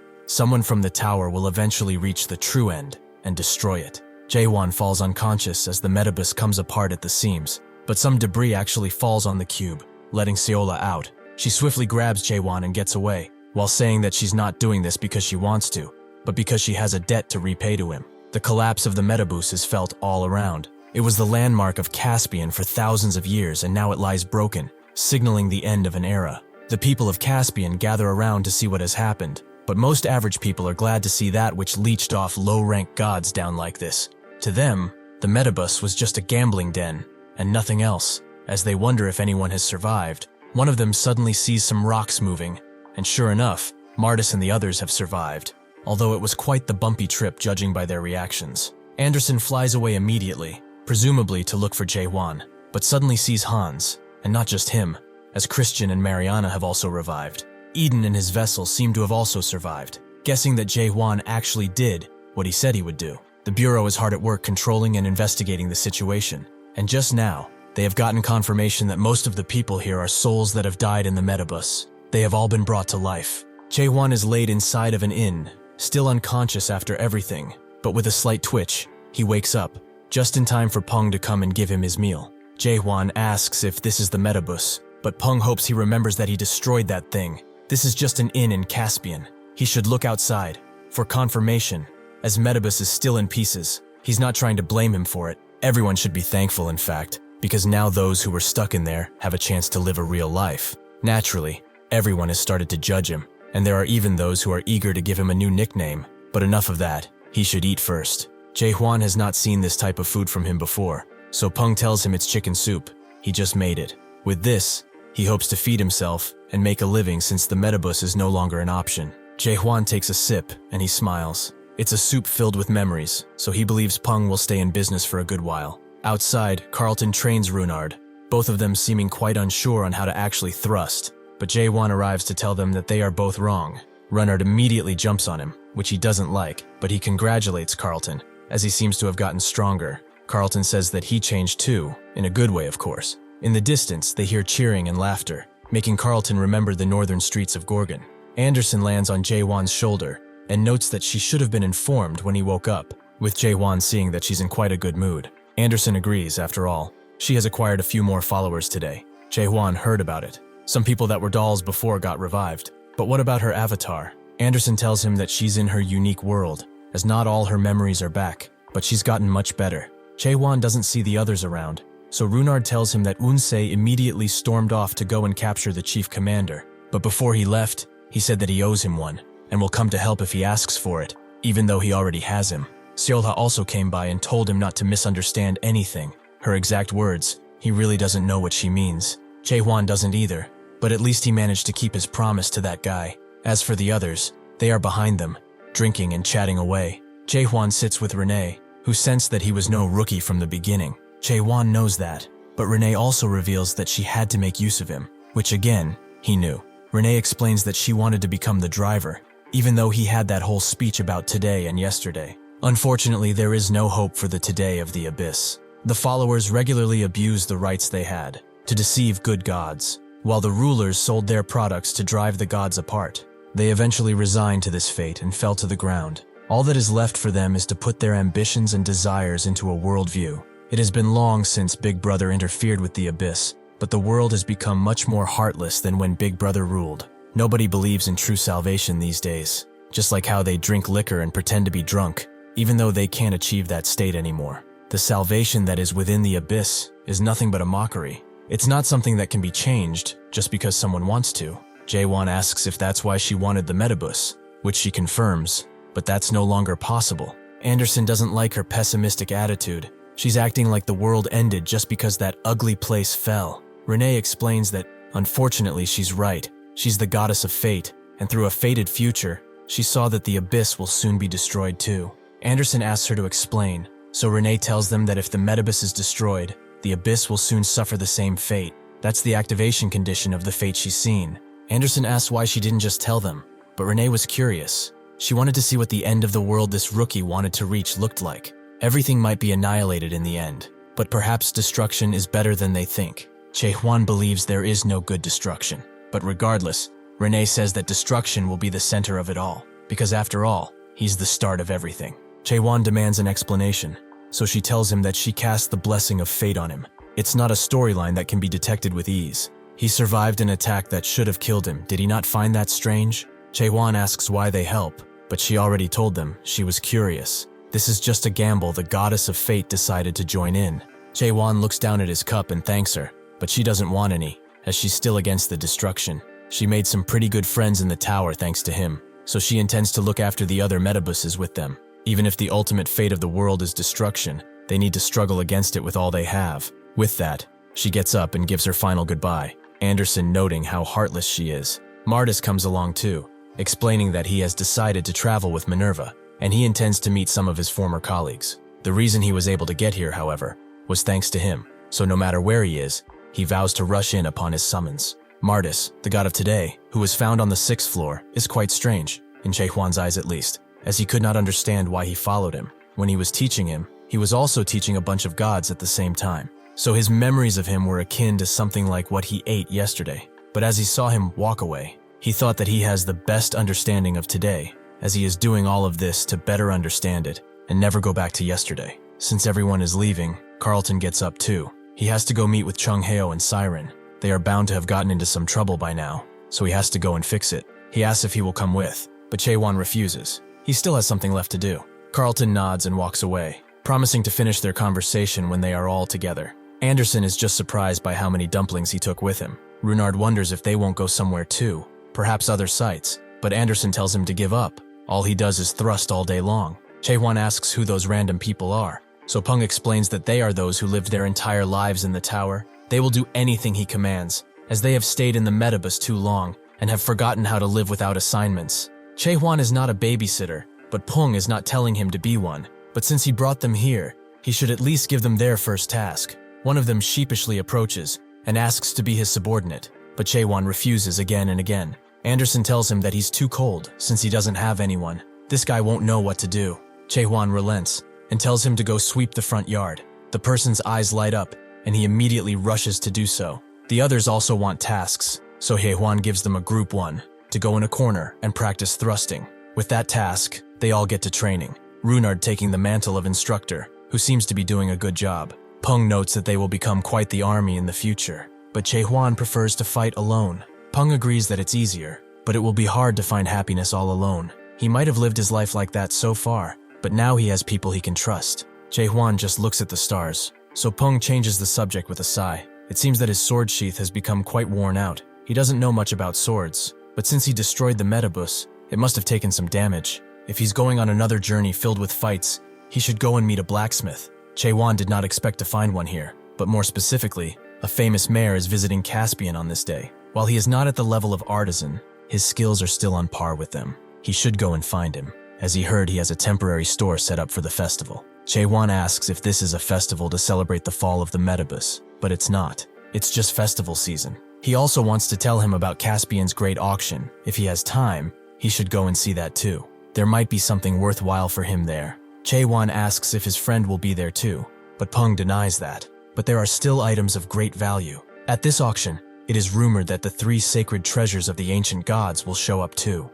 someone from the tower will eventually reach the true end and destroy it. Jaehwan falls unconscious as the Metabus comes apart at the seams, but some debris actually falls on the cube, letting Seola out. She swiftly grabs Jaehwan and gets away, while saying that she's not doing this because she wants to, but because she has a debt to repay to him. The collapse of the Metabus is felt all around. It was the landmark of Caspian for thousands of years, and now it lies broken, signaling the end of an era. The people of Caspian gather around to see what has happened, but most average people are glad to see that which leeched off low-ranked gods down like this. To them, the Metabus was just a gambling den, and nothing else. As they wonder if anyone has survived, one of them suddenly sees some rocks moving, and sure enough, Martis and the others have survived, although it was quite the bumpy trip judging by their reactions. Anderson flies away immediately, presumably to look for Jaehwan, but suddenly sees Hans, and not just him, as Christian and Mariana have also revived. Eden and his vessel seem to have also survived, guessing that Jaehwan actually did what he said he would do. The Bureau is hard at work controlling and investigating the situation, and just now, they have gotten confirmation that most of the people here are souls that have died in the Metabus. They have all been brought to life. Jaehwan is laid inside of an inn, still unconscious after everything, but with a slight twitch, he wakes up, just in time for Peng to come and give him his meal. Jaehwan asks if this is the Metabus, but Peng hopes he remembers that he destroyed that thing. This is just an inn in Caspian. He should look outside. For confirmation, as Metabus is still in pieces, he's not trying to blame him for it. Everyone should be thankful, in fact, because now those who were stuck in there have a chance to live a real life. Naturally, everyone has started to judge him, and there are even those who are eager to give him a new nickname. But enough of that, he should eat first. Jaehwan has not seen this type of food from him before, so Peng tells him it's chicken soup. He just made it. With this, he hopes to feed himself and make a living since the Metabus is no longer an option. Jaehwan takes a sip and he smiles. It's a soup filled with memories, so he believes Peng will stay in business for a good while. Outside, Carlton trains Runard, both of them seeming quite unsure on how to actually thrust, but Jaehwan arrives to tell them that they are both wrong. Runard immediately jumps on him, which he doesn't like, but he congratulates Carlton, as he seems to have gotten stronger. Carlton says that he changed too, in a good way of course. In the distance, they hear cheering and laughter, making Carlton remember the northern streets of Gorgon. Anderson lands on Jaehwan's shoulder, and notes that she should have been informed when he woke up, with Jaehwan seeing that she's in quite a good mood. Anderson agrees, after all. She has acquired a few more followers today. Jaehwan heard about it. Some people that were dolls before got revived. But what about her avatar? Anderson tells him that she's in her unique world, as not all her memories are back, but she's gotten much better. Jaehwan doesn't see the others around, so Runard tells him that Unsei immediately stormed off to go and capture the chief commander. But before he left, he said that he owes him one, and will come to help if he asks for it, even though he already has him. Seolha also came by and told him not to misunderstand anything. Her exact words, he really doesn't know what she means. Jaehwan doesn't either, but at least he managed to keep his promise to that guy. As for the others, they are behind them, drinking and chatting away. Jaehwan sits with Renee, who sensed that he was no rookie from the beginning. Jaehwan knows that, but Renee also reveals that she had to make use of him, which again, he knew. Renee explains that she wanted to become the driver, even though he had that whole speech about today and yesterday. Unfortunately, there is no hope for the today of the Abyss. The followers regularly abused the rights they had, to deceive good gods, while the rulers sold their products to drive the gods apart. They eventually resigned to this fate and fell to the ground. All that is left for them is to put their ambitions and desires into a worldview. It has been long since Big Brother interfered with the Abyss, but the world has become much more heartless than when Big Brother ruled. Nobody believes in true salvation these days, just like how they drink liquor and pretend to be drunk, even though they can't achieve that state anymore. The salvation that is within the Abyss is nothing but a mockery. It's not something that can be changed just because someone wants to. Jaehwan asks if that's why she wanted the Metabus, which she confirms, but that's no longer possible. Anderson doesn't like her pessimistic attitude. She's acting like the world ended just because that ugly place fell. Renee explains that, unfortunately, she's right. She's the goddess of fate, and through a fated future, she saw that the Abyss will soon be destroyed too. Anderson asks her to explain, so Renee tells them that if the Metabus is destroyed, the Abyss will soon suffer the same fate. That's the activation condition of the fate she's seen. Anderson asks why she didn't just tell them, but Renee was curious. She wanted to see what the end of the world this rookie wanted to reach looked like. Everything might be annihilated in the end, but perhaps destruction is better than they think. Jaehwan believes there is no good destruction, but regardless, Renee says that destruction will be the center of it all, because after all, he's the start of everything. Jaehwan demands an explanation, so she tells him that she cast the blessing of fate on him. It's not a storyline that can be detected with ease. He survived an attack that should have killed him. Did he not find that strange? Jaehwan asks why they help, but she already told them. She was curious. This is just a gamble the goddess of fate decided to join in. Jaehwan looks down at his cup and thanks her, but she doesn't want any, as she's still against the destruction. She made some pretty good friends in the tower thanks to him, so she intends to look after the other Metabuses with them. Even if the ultimate fate of the world is destruction, they need to struggle against it with all they have. With that, she gets up and gives her final goodbye, Anderson noting how heartless she is. Martis comes along too, explaining that he has decided to travel with Minerva, and he intends to meet some of his former colleagues. The reason he was able to get here, however, was thanks to him, so no matter where he is, he vows to rush in upon his summons. Martis, the god of today, who was found on the 6th floor, is quite strange, in Jaehwan's eyes at least, as he could not understand why he followed him. When he was teaching him, he was also teaching a bunch of gods at the same time. So his memories of him were akin to something like what he ate yesterday. But as he saw him walk away, he thought that he has the best understanding of today, as he is doing all of this to better understand it and never go back to yesterday. Since everyone is leaving, Carlton gets up too. He has to go meet with Chung Heo and Siren. They are bound to have gotten into some trouble by now, so he has to go and fix it. He asks if he will come with, but Jaehwan refuses. He still has something left to do. Carlton nods and walks away, promising to finish their conversation when they are all together. Anderson is just surprised by how many dumplings he took with him. Runard wonders if they won't go somewhere too, perhaps other sites, but Anderson tells him to give up. All he does is thrust all day long. Jaehwan asks who those random people are, so Pung explains that they are those who lived their entire lives in the tower. They will do anything he commands, as they have stayed in the metabus too long and have forgotten how to live without assignments. Jaehwan is not a babysitter, but Pung is not telling him to be one. But since he brought them here, he should at least give them their first task. One of them sheepishly approaches and asks to be his subordinate, but Jaehwan refuses again and again. Anderson tells him that he's too cold since he doesn't have anyone. This guy won't know what to do. Jaehwan relents and tells him to go sweep the front yard. The person's eyes light up and he immediately rushes to do so. The others also want tasks, so Jaehwan gives them a group one to go in a corner and practice thrusting. With that task, they all get to training, Runard taking the mantle of instructor, who seems to be doing a good job. Pung notes that they will become quite the army in the future, but Jaehwan prefers to fight alone. Pung agrees that it's easier, but it will be hard to find happiness all alone. He might have lived his life like that so far, but now he has people he can trust. Jaehwan just looks at the stars, so Pung changes the subject with a sigh. It seems that his sword sheath has become quite worn out. He doesn't know much about swords, but since he destroyed the metabus, it must have taken some damage. If he's going on another journey filled with fights, he should go and meet a blacksmith. Jaehwan did not expect to find one here, but more specifically, a famous mayor is visiting Caspian on this day. While he is not at the level of artisan, his skills are still on par with them. He should go and find him, as he heard he has a temporary store set up for the festival. Jaehwan asks if this is a festival to celebrate the fall of the metabus, but it's not. It's just festival season. He also wants to tell him about Caspian's great auction. If he has time, he should go and see that too. There might be something worthwhile for him there. Jaehwan asks if his friend will be there too, but Pung denies that. But there are still items of great value. At this auction, it is rumored that the 3 sacred treasures of the ancient gods will show up too.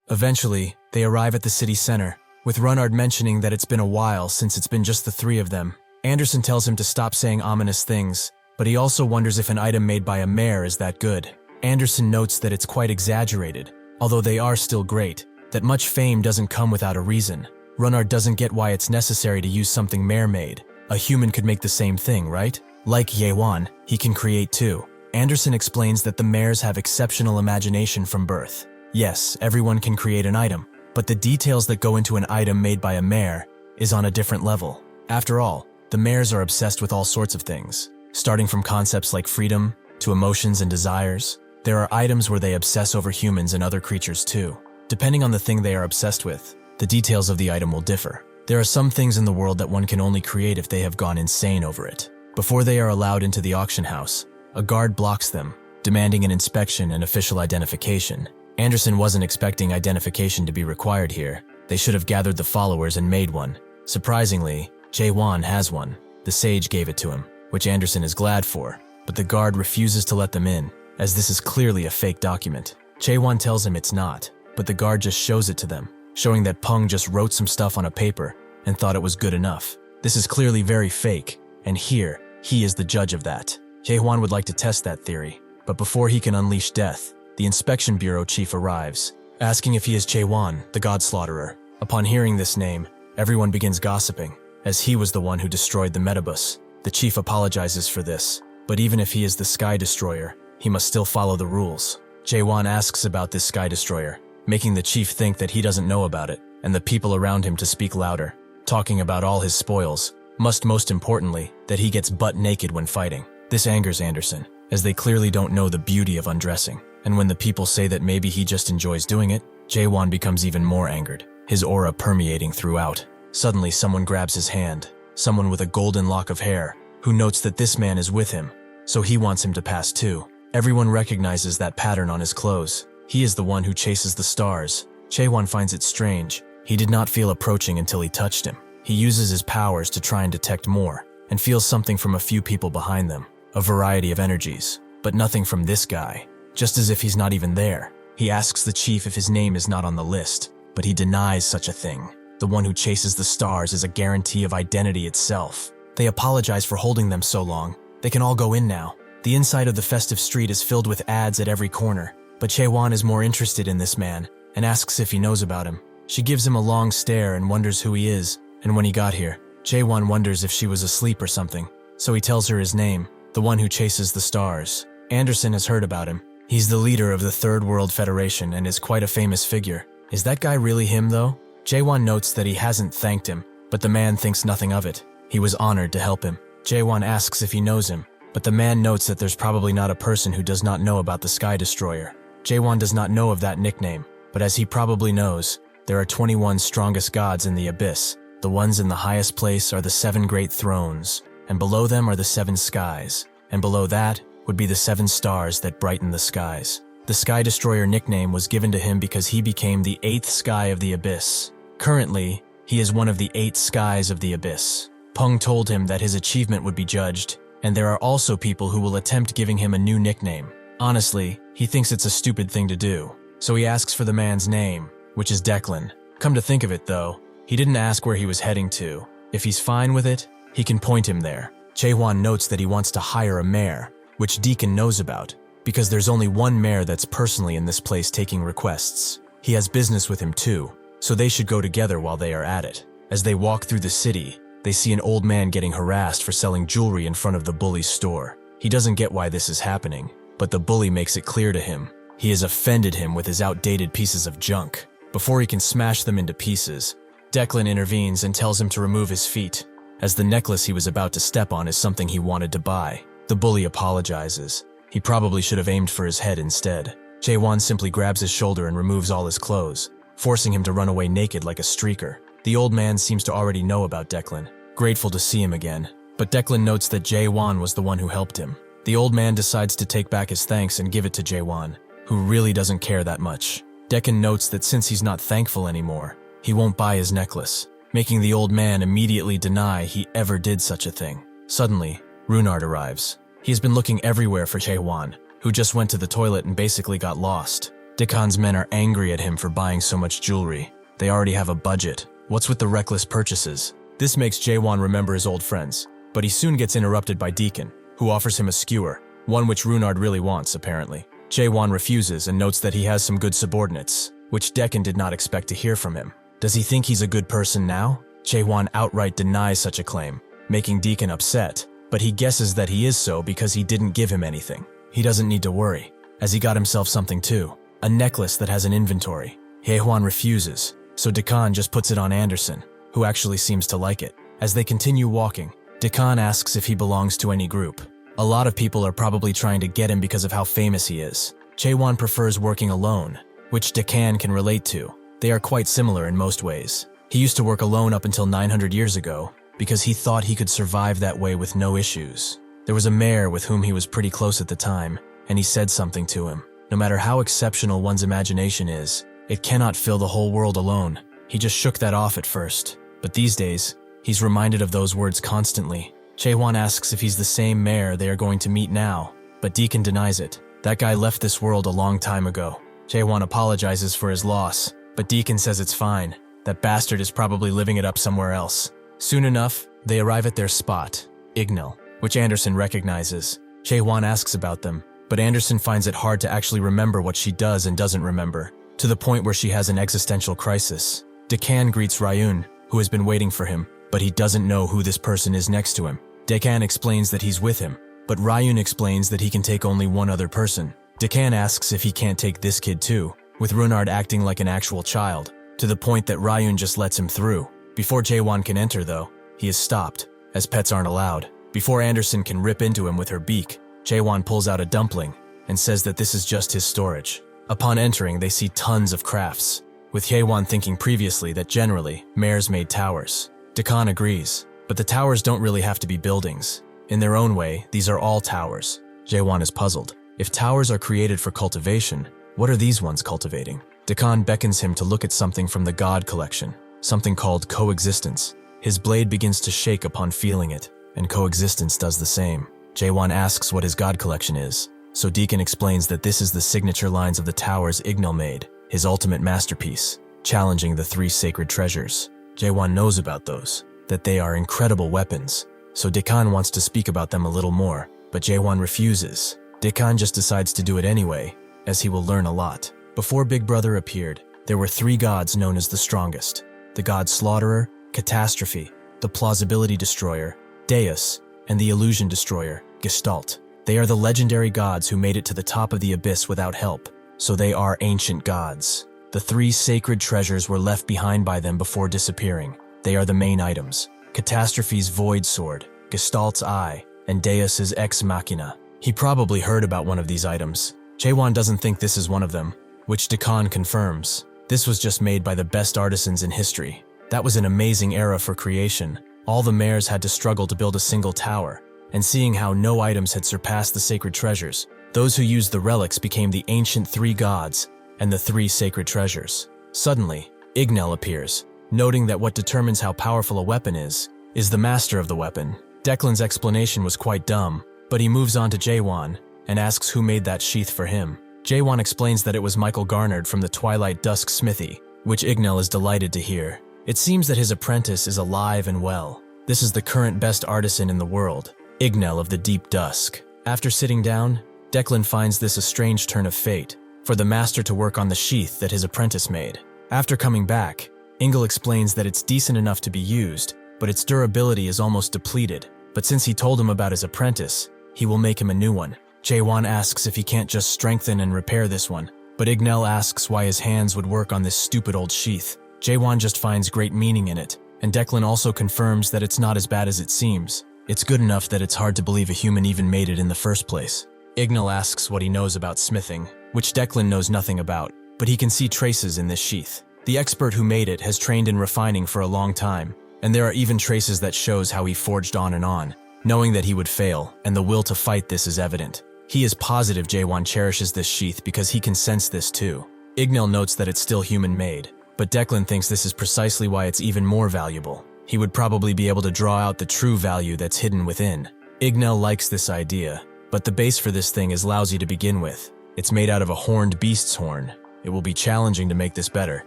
Eventually, they arrive at the city center, with Runard mentioning that it's been a while since it's been just the 3 of them. Anderson tells him to stop saying ominous things, but he also wonders if an item made by a mayor is that good. Anderson notes that it's quite exaggerated, although they are still great, that much fame doesn't come without a reason. Runard doesn't get why it's necessary to use something mayor made. A human could make the same thing, right? Like Jaehwan, he can create too. Anderson explains that the mayors have exceptional imagination from birth. Yes, everyone can create an item, but the details that go into an item made by a mayor is on a different level. After all, the mayors are obsessed with all sorts of things, starting from concepts like freedom to emotions and desires. There are items where they obsess over humans and other creatures too. Depending on the thing they are obsessed with, the details of the item will differ. There are some things in the world that one can only create if they have gone insane over it. Before they are allowed into the auction house, a guard blocks them, demanding an inspection and official identification. Anderson wasn't expecting identification to be required here. They should have gathered the followers and made one. Surprisingly, Jaehwan has one. The sage gave it to him, which Anderson is glad for, but the guard refuses to let them in, as this is clearly a fake document. Jaehwan tells him it's not, but the guard just shows it to them, showing that Pung just wrote some stuff on a paper and thought it was good enough. This is clearly very fake, and here, he is the judge of that. Jaehwan would like to test that theory, but before he can unleash death, the inspection bureau chief arrives, asking if he is Jaehwan, the god slaughterer. Upon hearing this name, everyone begins gossiping, as he was the one who destroyed the metabus. The chief apologizes for this, but even if he is the sky destroyer, he must still follow the rules. Jaehwan asks about this sky destroyer, making the chief think that he doesn't know about it, and the people around him to speak louder, talking about all his spoils, most importantly, that he gets butt naked when fighting. This angers Anderson, as they clearly don't know the beauty of undressing, and when the people say that maybe he just enjoys doing it, Jaehwan becomes even more angered, his aura permeating throughout. Suddenly someone grabs his hand, someone with a golden lock of hair, who notes that this man is with him, so he wants him to pass too. Everyone recognizes that pattern on his clothes. He is the one who chases the stars. Jaehwan finds it strange. He did not feel approaching until he touched him. He uses his powers to try and detect more, and feels something from a few people behind them, a variety of energies, but nothing from this guy, just as if he's not even there. He asks the chief if his name is not on the list, but he denies such a thing. The one who chases the stars is a guarantee of identity itself. They apologize for holding them so long. They can all go in now. The inside of the festive street is filled with ads at every corner, but Jaehwan is more interested in this man and asks if he knows about him. She gives him a long stare and wonders who he is, and when he got here, Jaehwan wonders if she was asleep or something, so he tells her his name, the one who chases the stars. Anderson has heard about him. He's the leader of the Third World Federation and is quite a famous figure. Is that guy really him, though? Jaehwan notes that he hasn't thanked him, but the man thinks nothing of it. He was honored to help him. Jaehwan asks if he knows him, but the man notes that there's probably not a person who does not know about the Sky Destroyer. Jaehwan does not know of that nickname, but as he probably knows, there are 21 strongest gods in the abyss. The ones in the highest place are the 7 great thrones, and below them are the 7 skies, and below that would be the 7 stars that brighten the skies. The Sky Destroyer nickname was given to him because he became the 8th sky of the abyss. Currently, he is one of the 8 skies of the abyss. Peng told him that his achievement would be judged, and there are also people who will attempt giving him a new nickname. Honestly, he thinks it's a stupid thing to do, so he asks for the man's name, which is Declan. Come to think of it though, he didn't ask where he was heading to. If he's fine with it, he can point him there. Jaehwan notes that he wants to hire a mayor, which Deacon knows about, because there's only one mayor that's personally in this place taking requests. He has business with him too, so they should go together while they are at it. As they walk through the city, they see an old man getting harassed for selling jewelry in front of the bully's store. He doesn't get why this is happening, but the bully makes it clear to him. He has offended him with his outdated pieces of junk. Before he can smash them into pieces, Declan intervenes and tells him to remove his feet, as the necklace he was about to step on is something he wanted to buy. The bully apologizes. He probably should have aimed for his head instead. Jaehwan simply grabs his shoulder and removes all his clothes, forcing him to run away naked like a streaker. The old man seems to already know about Declan, grateful to see him again, but Declan notes that Jaehwan was the one who helped him. The old man decides to take back his thanks and give it to Jaehwan, who really doesn't care that much. Declan notes that since he's not thankful anymore, he won't buy his necklace, making the old man immediately deny he ever did such a thing. Suddenly, Runard arrives. He has been looking everywhere for Jaehwan, who just went to the toilet and basically got lost. Deccan's men are angry at him for buying so much jewelry. They already have a budget. What's with the reckless purchases? This makes Jaehwan remember his old friends, but he soon gets interrupted by Deacon, who offers him a skewer, one which Runard really wants, apparently. Jaehwan refuses and notes that he has some good subordinates, which Deccan did not expect to hear from him. Does he think he's a good person now? Jaehwan outright denies such a claim, making Deacon upset, but he guesses that he is so because he didn't give him anything. He doesn't need to worry, as he got himself something too, a necklace that has an inventory. Jaehwan refuses, so Deccan just puts it on Anderson, who actually seems to like it. As they continue walking, Deccan asks if he belongs to any group. A lot of people are probably trying to get him because of how famous he is. Jaehwan prefers working alone, which Deccan can relate to. They are quite similar in most ways. He used to work alone up until 900 years ago because he thought he could survive that way with no issues. There was a mayor with whom he was pretty close at the time, and he said something to him. No matter how exceptional one's imagination is, it cannot fill the whole world alone. He just shook that off at first, but these days, he's reminded of those words constantly. Jaehwan asks if he's the same mayor they are going to meet now, but Deacon denies it. That guy left this world a long time ago. Jaehwan apologizes for his loss, but Deacon says it's fine. That bastard is probably living it up somewhere else. Soon enough, they arrive at their spot, Ignal, which Anderson recognizes. Jaehwan asks about them, but Anderson finds it hard to actually remember what she does and doesn't remember, to the point where she has an existential crisis. Deccan greets Ryun, who has been waiting for him, but he doesn't know who this person is next to him. Deccan explains that he's with him, but Ryun explains that he can take only one other person. Deccan asks if he can't take this kid too, with Runard acting like an actual child, to the point that Ryun just lets him through. Before Jaehwan can enter though, he is stopped, as pets aren't allowed. Before Anderson can rip into him with her beak, Jaehwan pulls out a dumpling and says that this is just his storage. Upon entering, they see tons of crafts, with Jaehwan thinking previously that generally, mayors made towers. Deccan agrees, but the towers don't really have to be buildings. In their own way, these are all towers. Jaehwan is puzzled. If towers are created for cultivation, what are these ones cultivating? Deccan beckons him to look at something from the god collection, something called coexistence. His blade begins to shake upon feeling it, and coexistence does the same. Jaehwan asks what his god collection is, so Deacon explains that this is the signature lines of the towers Ignel made, his ultimate masterpiece, challenging the 3 sacred treasures. Jaehwan knows about those, that they are incredible weapons, so Deacon wants to speak about them a little more, but Jaehwan refuses. Deacon just decides to do it anyway, as he will learn a lot. Before Big Brother appeared, there were 3 gods known as the strongest: the god Slaughterer, Catastrophe, the Plausibility Destroyer, Deus, and the Illusion Destroyer, Gestalt. They are the legendary gods who made it to the top of the abyss without help, so they are ancient gods. The 3 sacred treasures were left behind by them before disappearing. They are the main items: Catastrophe's Void Sword, Gestalt's Eye, and Deus's Ex Machina. He probably heard about one of these items. Jaehwan doesn't think this is one of them, which Deacon confirms. This was just made by the best artisans in history. That was an amazing era for creation. All the mayors had to struggle to build a single tower, and seeing how no items had surpassed the sacred treasures, those who used the relics became the ancient 3 gods and the 3 sacred treasures. Suddenly, Ignel appears, noting that what determines how powerful a weapon is the master of the weapon. Declan's explanation was quite dumb, but he moves on to Jaehwan and asks who made that sheath for him. Jaehwan explains that it was Michael Garnard from the Twilight Dusk Smithy, which Ignel is delighted to hear. It seems that his apprentice is alive and well. This is the current best artisan in the world, Ignel of the Deep Dusk. After sitting down, Declan finds this a strange turn of fate, for the master to work on the sheath that his apprentice made. After coming back, Ingel explains that it's decent enough to be used, but its durability is almost depleted. But since he told him about his apprentice, he will make him a new one. Jaehwan asks if he can't just strengthen and repair this one, but Ignel asks why his hands would work on this stupid old sheath. Jaehwan just finds great meaning in it, and Declan also confirms that it's not as bad as it seems. It's good enough that it's hard to believe a human even made it in the first place. Ignel asks what he knows about smithing, which Declan knows nothing about, but he can see traces in this sheath. The expert who made it has trained in refining for a long time, and there are even traces that shows how he forged on, knowing that he would fail, and the will to fight this is evident. He is positive Jaehwan cherishes this sheath because he can sense this too. Ignel notes that it's still human-made, but Declan thinks this is precisely why it's even more valuable. He would probably be able to draw out the true value that's hidden within. Ignel likes this idea, but the base for this thing is lousy to begin with. It's made out of a horned beast's horn. It will be challenging to make this better,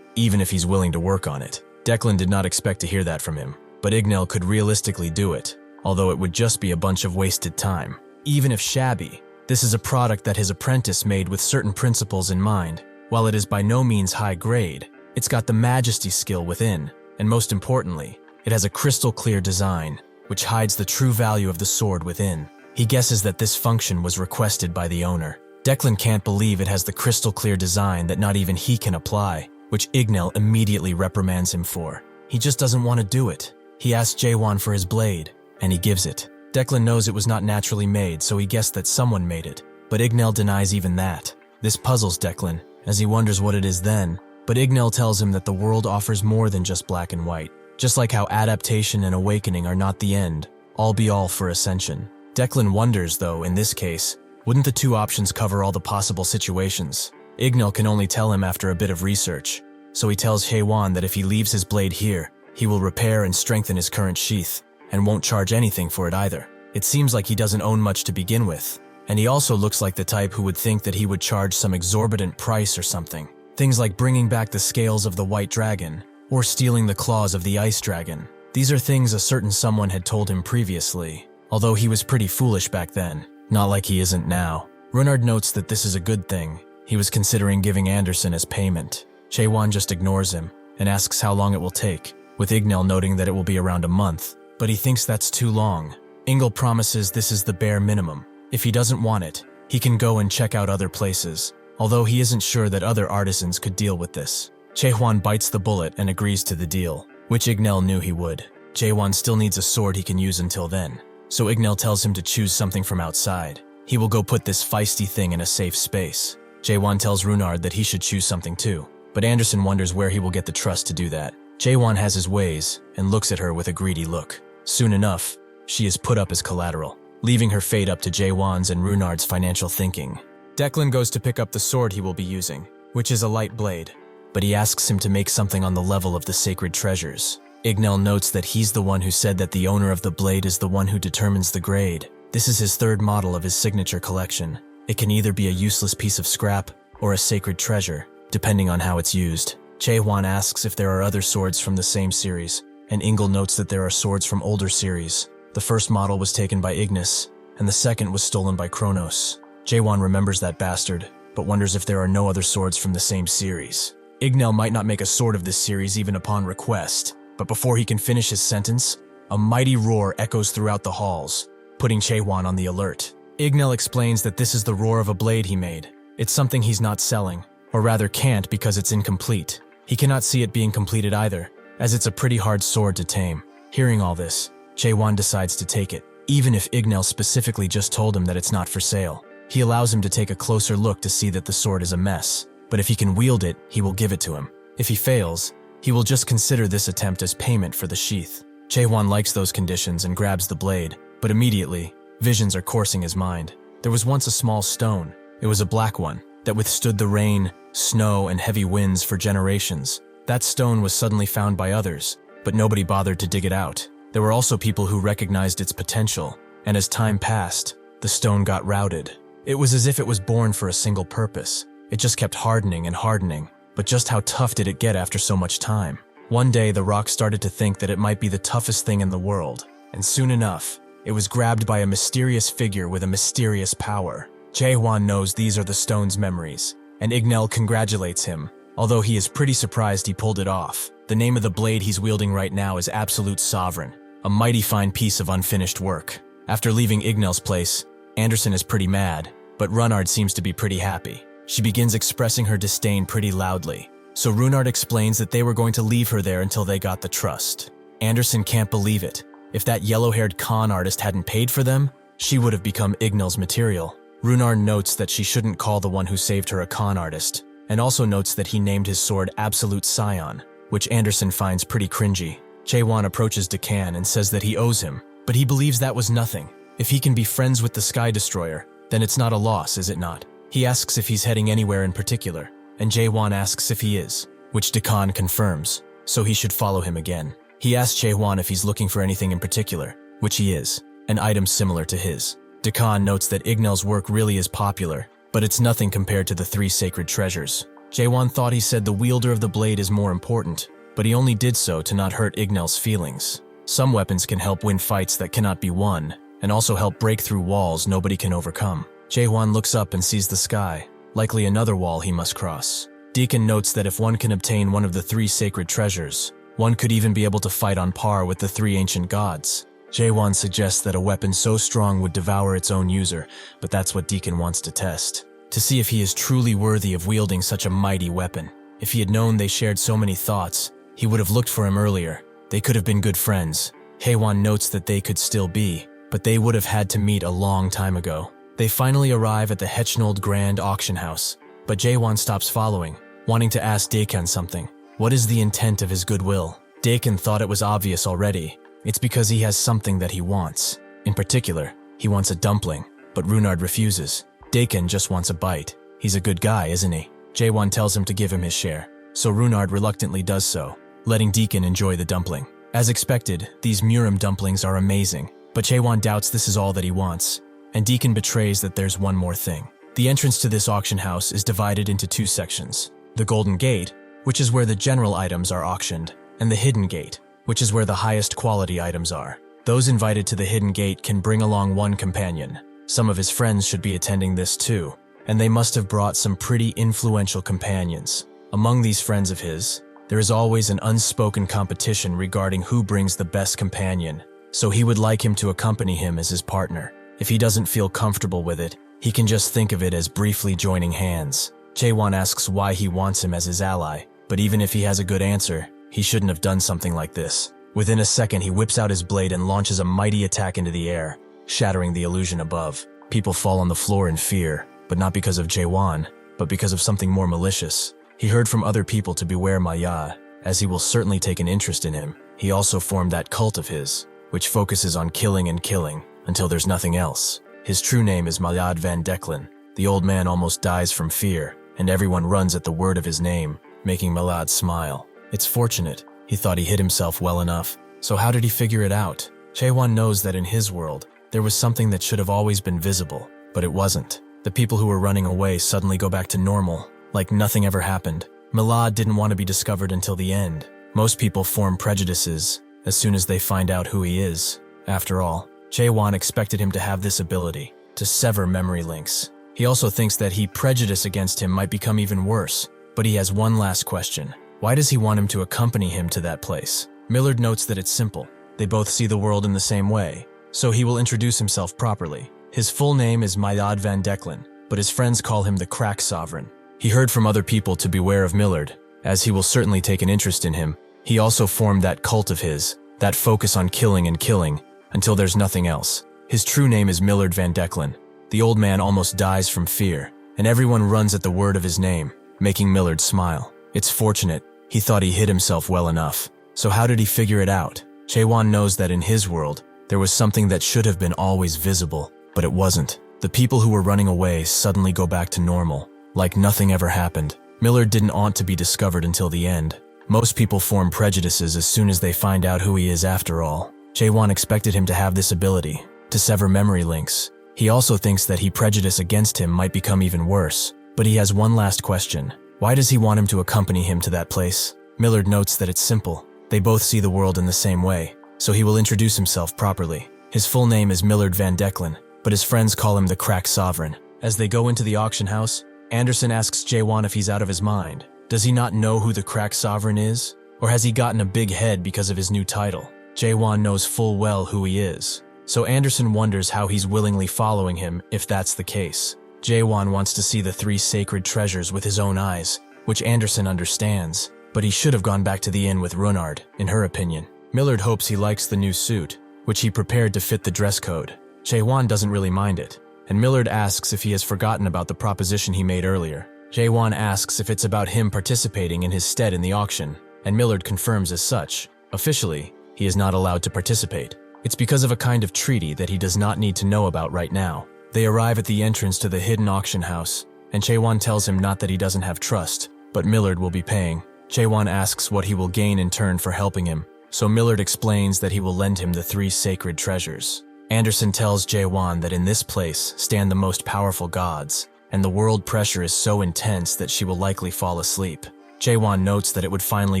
even if he's willing to work on it. Declan did not expect to hear that from him, but Ignel could realistically do it, although it would just be a bunch of wasted time. Even if shabby, this is a product that his apprentice made with certain principles in mind. While it is by no means high grade, it's got the majesty skill within, and most importantly, it has a crystal clear design, which hides the true value of the sword within. He guesses that this function was requested by the owner. Declan can't believe it has the crystal clear design that not even he can apply, which Ignel immediately reprimands him for. He just doesn't want to do it. He asks Jaehwan for his blade, and he gives it. Declan knows it was not naturally made, so he guessed that someone made it, but Ignel denies even that. This puzzles Declan, as he wonders what it is then, but Ignel tells him that the world offers more than just black and white. Just like how adaptation and awakening are not the end, all be all for ascension. Declan wonders, though, in this case, wouldn't the 2 options cover all the possible situations? Ignel can only tell him after a bit of research, so he tells Jaehwan that if he leaves his blade here, he will repair and strengthen his current sheath, and won't charge anything for it either. It seems like he doesn't own much to begin with, and he also looks like the type who would think that he would charge some exorbitant price or something. Things like bringing back the scales of the white dragon, or stealing the claws of the ice dragon. These are things a certain someone had told him previously, although he was pretty foolish back then, not like he isn't now. Renard notes that this is a good thing. He was considering giving Anderson as payment. Jaehwan just ignores him, and asks how long it will take, with Ignel noting that it will be around a month, but he thinks that's too long. Ingel promises this is the bare minimum. If he doesn't want it, he can go and check out other places, although he isn't sure that other artisans could deal with this. Jaehwan bites the bullet and agrees to the deal, which Ignel knew he would. Jaehwan still needs a sword he can use until then, so Ignel tells him to choose something from outside. He will go put this feisty thing in a safe space. Jaehwan tells Runard that he should choose something too, but Anderson wonders where he will get the trust to do that. Jaehwan has his ways and looks at her with a greedy look. Soon enough, she is put up as collateral, leaving her fate up to Jaehwan's and Runard's financial thinking. Declan goes to pick up the sword he will be using, which is a light blade, but he asks him to make something on the level of the sacred treasures. Ignel notes that he's the one who said that the owner of the blade is the one who determines the grade. This is his 3rd model of his signature collection. It can either be a useless piece of scrap or a sacred treasure, depending on how it's used. Jaehwan asks if there are other swords from the same series, and Ingle notes that there are swords from older series. The first model was taken by Ignis, and the second was stolen by Kronos. Jaehwan remembers that bastard, but wonders if there are no other swords from the same series. Ignel might not make a sword of this series even upon request, but before he can finish his sentence, a mighty roar echoes throughout the halls, putting Jaehwan on the alert. Ignel explains that this is the roar of a blade he made. It's something he's not selling, or rather can't because it's incomplete. He cannot see it being completed either, as it's a pretty hard sword to tame. Hearing all this, Jaehwan decides to take it, even if Ignel specifically just told him that it's not for sale. He allows him to take a closer look to see that the sword is a mess, but if he can wield it, he will give it to him. If he fails, he will just consider this attempt as payment for the sheath. Jaehwan likes those conditions and grabs the blade, but immediately, visions are coursing his mind. There was once a small stone. It was a black one that withstood the rain, snow, and heavy winds for generations. That stone was suddenly found by others, but nobody bothered to dig it out. There were also people who recognized its potential, and as time passed, the stone got routed. It was as if it was born for a single purpose. It just kept hardening and hardening, but just how tough did it get after so much time? One day, the rock started to think that it might be the toughest thing in the world, and soon enough, it was grabbed by a mysterious figure with a mysterious power. Jaehwan knows these are the stone's memories, and Ignel congratulates him, although he is pretty surprised he pulled it off. The name of the blade he's wielding right now is Absolute Sovereign, a mighty fine piece of unfinished work. After leaving Ignel's place, Anderson is pretty mad, but Runard seems to be pretty happy. She begins expressing her disdain pretty loudly, so Runard explains that they were going to leave her there until they got the trust. Anderson can't believe it. If that yellow-haired con artist hadn't paid for them, she would have become Ignel's material. Runard notes that she shouldn't call the one who saved her a con artist, and also notes that he named his sword Absolute Scion, which Anderson finds pretty cringy. Jaehwan approaches Decan and says that he owes him, but he believes that was nothing. If he can be friends with the Sky Destroyer, then it's not a loss, is it not? He asks if he's heading anywhere in particular, and Jaehwan asks if he is, which Decan confirms, so he should follow him again. He asks Jaehwan if he's looking for anything in particular, which he is, an item similar to his. Decan notes that Ignel's work really is popular, but it's nothing compared to the 3 sacred treasures. Jaehwan thought he said the wielder of the blade is more important, but he only did so to not hurt Ignel's feelings. Some weapons can help win fights that cannot be won, and also help break through walls nobody can overcome. Jaehwan looks up and sees the sky, likely another wall he must cross. Deacon notes that if one can obtain one of the 3 sacred treasures, one could even be able to fight on par with the 3 ancient gods. Jaehwan suggests that a weapon so strong would devour its own user, but that's what Deacon wants to test, to see if he is truly worthy of wielding such a mighty weapon. If he had known they shared so many thoughts, he would have looked for him earlier. They could have been good friends. Jaehwan notes that they could still be, but they would have had to meet a long time ago. They finally arrive at the Hetchnold Grand Auction House, but Jaehwan stops following, wanting to ask Dakan something. What is the intent of his goodwill? Dakan thought it was obvious already. It's because he has something that he wants. In particular, he wants a dumpling, but Runard refuses. Dakan just wants a bite. He's a good guy, isn't he? Jaehwan tells him to give him his share, so Runard reluctantly does so, letting Deacon enjoy the dumpling. As expected, these Murim dumplings are amazing, but Jaehwan doubts this is all that he wants, and Deacon betrays that there's one more thing. The entrance to this auction house is divided into 2 sections. The Golden Gate, which is where the general items are auctioned, and the Hidden Gate, which is where the highest quality items are. Those invited to the Hidden Gate can bring along one companion. Some of his friends should be attending this too, and they must have brought some pretty influential companions. Among these friends of his, there is always an unspoken competition regarding who brings the best companion, so he would like him to accompany him as his partner. If he doesn't feel comfortable with it, he can just think of it as briefly joining hands. Jaehwan asks why he wants him as his ally, but even if he has a good answer, he shouldn't have done something like this. Within a second, he whips out his blade and launches a mighty attack into the air, shattering the illusion above. People fall on the floor in fear, but not because of Jaehwan, but because of something more malicious. He heard from other people to beware Mahyad, as he will certainly take an interest in him. He also formed that cult of his, which focuses on killing and killing, until there's nothing else. His true name is Mahyad van Deklen. The old man almost dies from fear, and everyone runs at the word of his name, making Mahyad smile. It's fortunate. He thought he hid himself well enough. So how did he figure it out? Jaehwan knows that in his world, there was something that should have always been visible, but it wasn't. The people who were running away suddenly go back to normal, like nothing ever happened. Milad didn't want to be discovered until the end. Most people form prejudices as soon as they find out who he is. After all, Jaehwan expected him to have this ability, to sever memory links. He also thinks that prejudice against him might become even worse, but he has one last question. Why does he want him to accompany him to that place? Millard notes that it's simple. They both see the world in the same way, so he will introduce himself properly. His full name is Myad van Deklen, but his friends call him the Crack Sovereign. He heard from other people to beware of Millard, as he will certainly take an interest in him. He also formed that cult of his, that focus on killing and killing, until there's nothing else. His true name is Millard van Deklen. The old man almost dies from fear, and everyone runs at the word of his name, making Millard smile. It's fortunate, he thought he hid himself well enough. So how did he figure it out? Jaehwan knows that in his world, there was something that should have been always visible, but it wasn't. The people who were running away suddenly go back to normal, like nothing ever happened. Millard didn't want to be discovered until the end. Most people form prejudices as soon as they find out who he is after all. Jaehwan expected him to have this ability, to sever memory links. He also thinks that prejudice against him might become even worse, but he has one last question. Why does he want him to accompany him to that place? Millard notes that it's simple. They both see the world in the same way, so he will introduce himself properly. His full name is Millard van Deklen, but his friends call him the Crack Sovereign. As they go into the auction house, Anderson asks Jaehwan if he's out of his mind. Does he not know who the Crack Sovereign is? Or has he gotten a big head because of his new title? Jaehwan knows full well who he is, so Anderson wonders how he's willingly following him if that's the case. Jaehwan wants to see the 3 sacred treasures with his own eyes, which Anderson understands, but he should have gone back to the inn with Runard, in her opinion. Millard hopes he likes the new suit, which he prepared to fit the dress code. Jaehwan doesn't really mind it, and Millard asks if he has forgotten about the proposition he made earlier. Jaehwan asks if it's about him participating in his stead in the auction, and Millard confirms as such. Officially, he is not allowed to participate. It's because of a kind of treaty that he does not need to know about right now. They arrive at the entrance to the hidden auction house, and Jaehwan tells him not that he doesn't have trust, but Millard will be paying. Jaehwan asks what he will gain in turn for helping him, so Millard explains that he will lend him the 3 sacred treasures. Anderson tells Jaehwan that in this place stand the most powerful gods, and the world pressure is so intense that she will likely fall asleep. Jaehwan notes that it would finally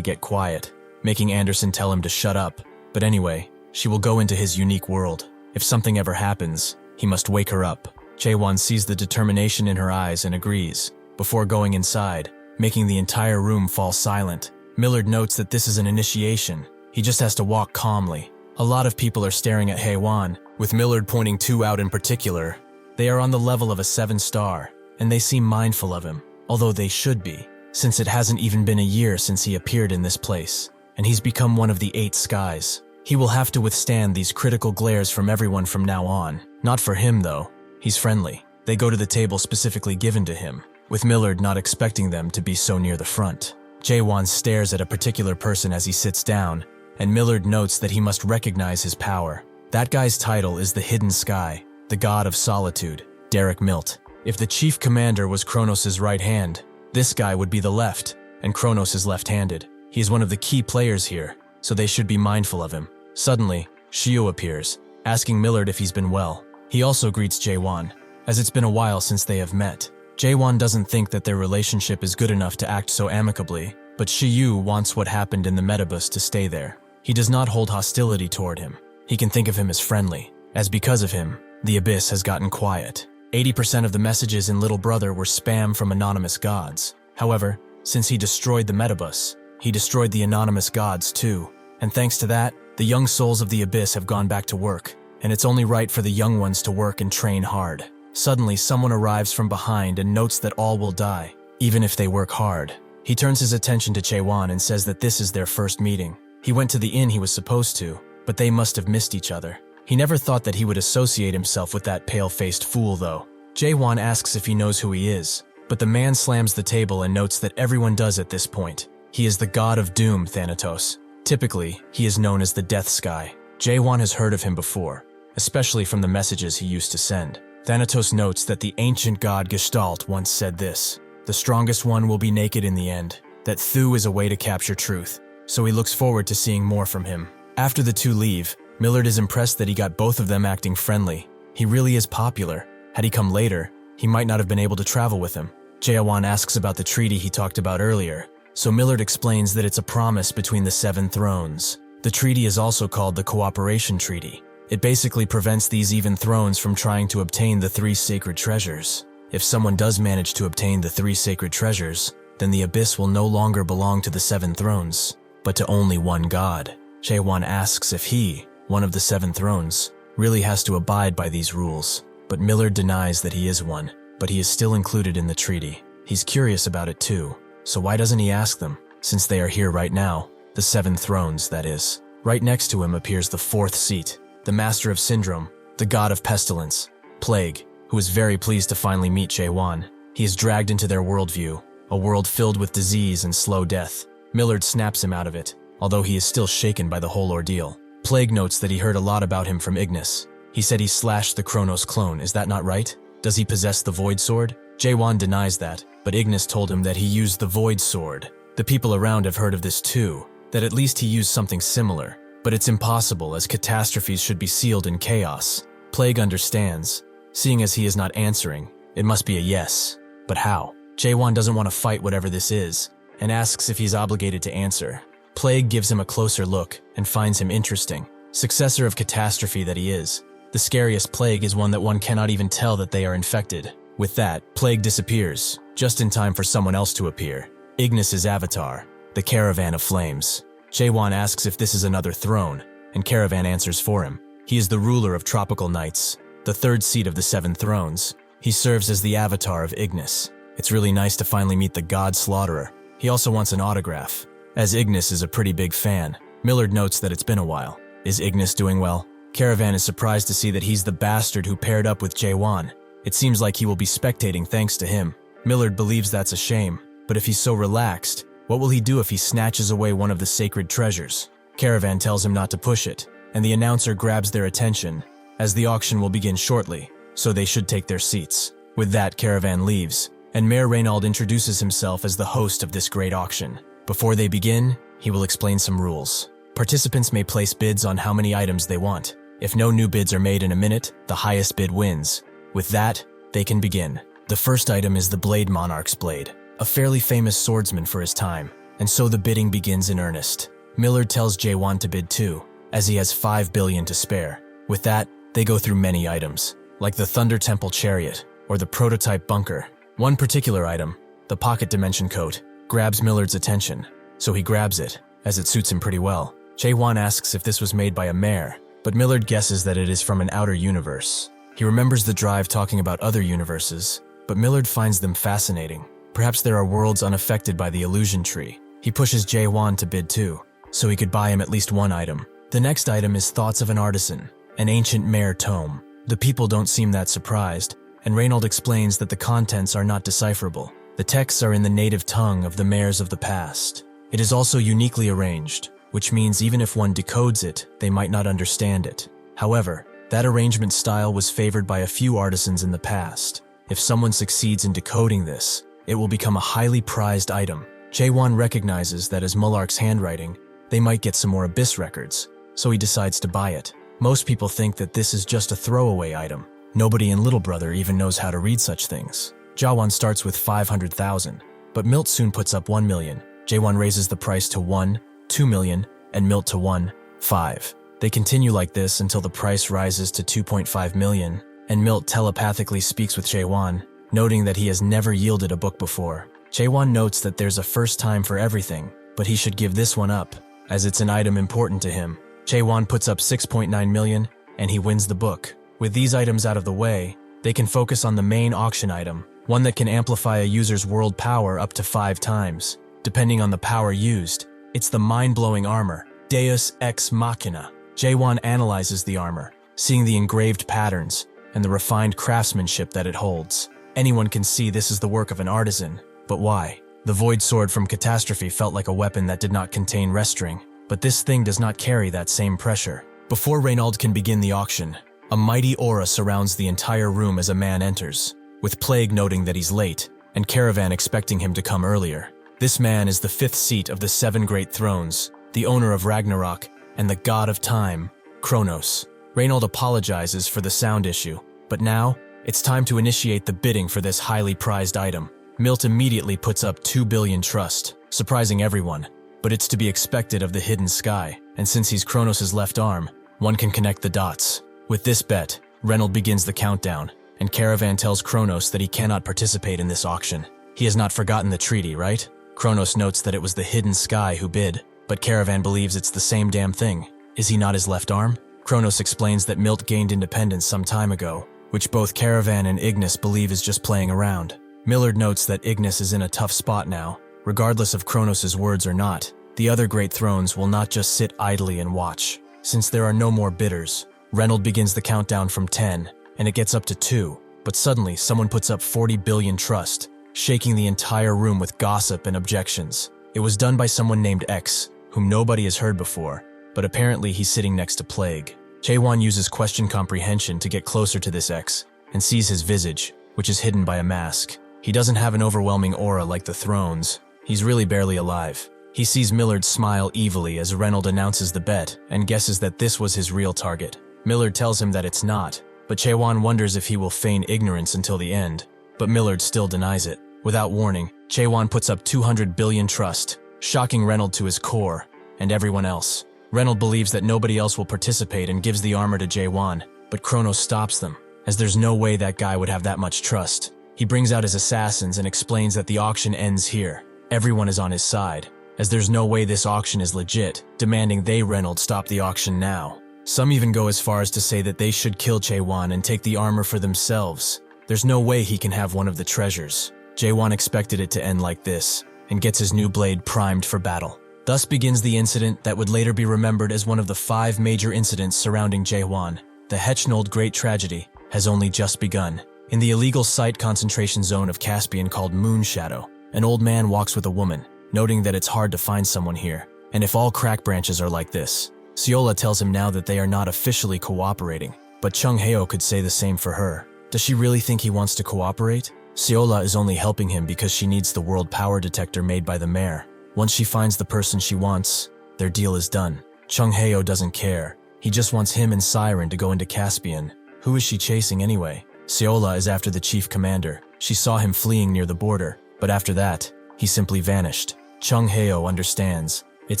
get quiet, making Anderson tell him to shut up, but anyway, she will go into his unique world. If something ever happens, he must wake her up. Jaehwan sees the determination in her eyes and agrees, before going inside, making the entire room fall silent. Millard notes that this is an initiation. He just has to walk calmly. A lot of people are staring at Jaehwan, with Millard pointing 2 out in particular. They are on the level of a 7-star, and they seem mindful of him, although they should be, since it hasn't even been a year since he appeared in this place, and he's become one of the 8 skies. He will have to withstand these critical glares from everyone from now on. Not for him, though. He's friendly. They go to the table specifically given to him, with Millard not expecting them to be so near the front. Jaehwan stares at a particular person as he sits down, and Millard notes that he must recognize his power. That guy's title is the Hidden Sky, the God of Solitude, Derek Milt. If the chief commander was Kronos' right hand, this guy would be the left, and Kronos is left-handed. He is one of the key players here, so they should be mindful of him. Suddenly, Shio appears, asking Millard if he's been well. He also greets Jaehwan, as it's been a while since they have met. Jaehwan doesn't think that their relationship is good enough to act so amicably, but Shiyu wants what happened in the Metabus to stay there. He does not hold hostility toward him. He can think of him as friendly, as because of him, the Abyss has gotten quiet. 80% of the messages in Little Brother were spam from anonymous gods. However, since he destroyed the Metabus, he destroyed the anonymous gods too. And thanks to that, the young souls of the Abyss have gone back to work, and it's only right for the young ones to work and train hard. Suddenly, someone arrives from behind and notes that all will die, even if they work hard. He turns his attention to Jaehwan and says that this is their first meeting. He went to the inn he was supposed to, but they must have missed each other. He never thought that he would associate himself with that pale-faced fool, though. Jaehwan asks if he knows who he is, but the man slams the table and notes that everyone does at this point. He is the god of doom, Thanatos. Typically, he is known as the Death Sky. Jaehwan has heard of him before, especially from the messages he used to send. Thanatos notes that the ancient god Gestalt once said this: "The strongest one will be naked in the end," that Thu is a way to capture truth, so he looks forward to seeing more from him. After the two leave, Millard is impressed that he got both of them acting friendly. He really is popular. Had he come later, he might not have been able to travel with him. Jaehwan asks about the treaty he talked about earlier, so Millard explains that it's a promise between the 7 thrones. The treaty is also called the Cooperation Treaty. It basically prevents these even thrones from trying to obtain the 3 sacred treasures. If someone does manage to obtain the 3 sacred treasures, then the abyss will no longer belong to the 7 thrones, but to only one god. Jaehwan asks if he, one of the 7 thrones, really has to abide by these rules, but Millard denies that he is one, but he is still included in the treaty. He's curious about it too, so why doesn't he ask them, since they are here right now, the 7 thrones, that is. Right next to him appears the 4th seat, the Master of Syndrome, the god of pestilence, Plague, who is very pleased to finally meet Jaehwan. He is dragged into their worldview, a world filled with disease and slow death. Millard snaps him out of it, although he is still shaken by the whole ordeal. Plague notes that he heard a lot about him from Ignis. He said he slashed the Kronos clone, is that not right? Does he possess the Void Sword? Jaehwan denies that, but Ignis told him that he used the Void Sword. The people around have heard of this too, that at least he used something similar, but it's impossible as catastrophes should be sealed in chaos. Plague understands. Seeing as he is not answering, it must be a yes. But how? Jaehwan doesn't want to fight whatever this is, and asks if he's obligated to answer. Plague gives him a closer look and finds him interesting. Successor of catastrophe that he is, the scariest plague is one that one cannot even tell that they are infected. With that, Plague disappears, just in time for someone else to appear. Ignis's avatar, the Caravan of Flames. Jaehwan asks if this is another throne, and Caravan answers for him. He is the ruler of Tropical Nights, the 3rd seat of the 7 thrones. He serves as the avatar of Ignis. It's really nice to finally meet the God Slaughterer. He also wants an autograph. As Ignis is a pretty big fan, Millard notes that it's been a while. Is Ignis doing well? Caravan is surprised to see that he's the bastard who paired up with Jaehwan. It seems like he will be spectating thanks to him. Millard believes that's a shame, but if he's so relaxed, what will he do if he snatches away one of the sacred treasures? Caravan tells him not to push it, and the announcer grabs their attention, as the auction will begin shortly, so they should take their seats. With that, Caravan leaves, and Mayor Reynald introduces himself as the host of this great auction. Before they begin, he will explain some rules. Participants may place bids on how many items they want. If no new bids are made in a minute, the highest bid wins. With that, they can begin. The first item is the Blade Monarch's blade, a fairly famous swordsman for his time, and so the bidding begins in earnest. Millard tells Jaehwan to bid too, as he has 5 billion to spare. With that, they go through many items, like the Thunder Temple Chariot, or the prototype bunker. One particular item, the Pocket Dimension Coat, grabs Millard's attention, so he grabs it, as it suits him pretty well. Jaehwan asks if this was made by a mare, but Millard guesses that it is from an outer universe. He remembers the drive talking about other universes, but Millard finds them fascinating. Perhaps there are worlds unaffected by the illusion tree. He pushes Jaehwan to bid too, so he could buy him at least one item. The next item is Thoughts of an Artisan, an ancient mare tome. The people don't seem that surprised, and Reynald explains that the contents are not decipherable. The texts are in the native tongue of the mares of the past. It is also uniquely arranged, which means even if one decodes it, they might not understand it. However, that arrangement style was favored by a few artisans in the past. If someone succeeds in decoding this, it will become a highly prized item. Jaehwan recognizes that as Mullark's handwriting, they might get some more Abyss records, so he decides to buy it. Most people think that this is just a throwaway item. Nobody in Little Brother even knows how to read such things. Jaehwan starts with 500,000, but Milt soon puts up 1 million. Jaehwan raises the price to 1, 2 million, and Milt to 1, 5. They continue like this until the price rises to 2.5 million, and Milt telepathically speaks with Jaehwan, noting that he has never yielded a book before. Jaehwan notes that there's a first time for everything, but he should give this one up, as it's an item important to him. Jaehwan puts up 6.9 million, and he wins the book. With these items out of the way, they can focus on the main auction item, one that can amplify a user's world power up to 5 times. Depending on the power used, it's the mind-blowing armor, Deus Ex Machina. Jaehwan analyzes the armor, seeing the engraved patterns and the refined craftsmanship that it holds. Anyone can see this is the work of an artisan, but why? The Void Sword from Catastrophe felt like a weapon that did not contain restring, but this thing does not carry that same pressure. Before Reynald can begin the auction, a mighty aura surrounds the entire room as a man enters, with Plague noting that he's late, and Caravan expecting him to come earlier. This man is the 5th seat of the 7 Great Thrones, the owner of Ragnarok, and the god of time, Kronos. Reynald apologizes for the sound issue, but now, It's time to initiate the bidding for this highly prized item. Milt immediately puts up 2 billion trust, surprising everyone. But it's to be expected of the hidden sky, and since he's Kronos' left arm, one can connect the dots. With this bet, Reynold begins the countdown, and Caravan tells Kronos that he cannot participate in this auction. He has not forgotten the treaty, right? Kronos notes that it was the hidden sky who bid, but Caravan believes it's the same damn thing. Is he not his left arm? Kronos explains that Milt gained independence some time ago, which both Caravan and Ignis believe is just playing around. Millard notes that Ignis is in a tough spot now. Regardless of Kronos' words or not, the other great thrones will not just sit idly and watch. Since there are no more bidders, Reynold begins the countdown from 10, and it gets up to 2, but suddenly someone puts up 40 billion trust, shaking the entire room with gossip and objections. It was done by someone named X, whom nobody has heard before, but apparently he's sitting next to Plague. Jaehwan uses question comprehension to get closer to this X, and sees his visage, which is hidden by a mask. He doesn't have an overwhelming aura like the thrones. He's really barely alive. He sees Millard smile evilly as Reynold announces the bet and guesses that this was his real target. Millard tells him that it's not, but Jaehwan wonders if he will feign ignorance until the end, but Millard still denies it. Without warning, Jaehwan puts up 200 billion trust, shocking Reynold to his core, and everyone else. Reynold believes that nobody else will participate and gives the armor to Jaehwan, but Kronos stops them, as there's no way that guy would have that much trust. He brings out his assassins and explains that the auction ends here. Everyone is on his side, as there's no way this auction is legit, demanding Reynold stop the auction now. Some even go as far as to say that they should kill Jaehwan and take the armor for themselves. There's no way he can have one of the treasures. Jaehwan expected it to end like this, and gets his new blade primed for battle. Thus begins the incident that would later be remembered as one of the 5 major incidents surrounding Jaehwan. The Hechnold Great Tragedy has only just begun. In the illegal site concentration zone of Caspian called Moonshadow, an old man walks with a woman, noting that it's hard to find someone here. And if all crack branches are like this, Siola tells him now that they are not officially cooperating, but Chung Heo could say the same for her. Does she really think he wants to cooperate? Siola is only helping him because she needs the world power detector made by the mayor. Once she finds the person she wants, their deal is done. Chung Heo doesn't care. He just wants him and Siren to go into Caspian. Who is she chasing anyway? Siola is after the chief commander. She saw him fleeing near the border, but after that, he simply vanished. Chung Heo understands. It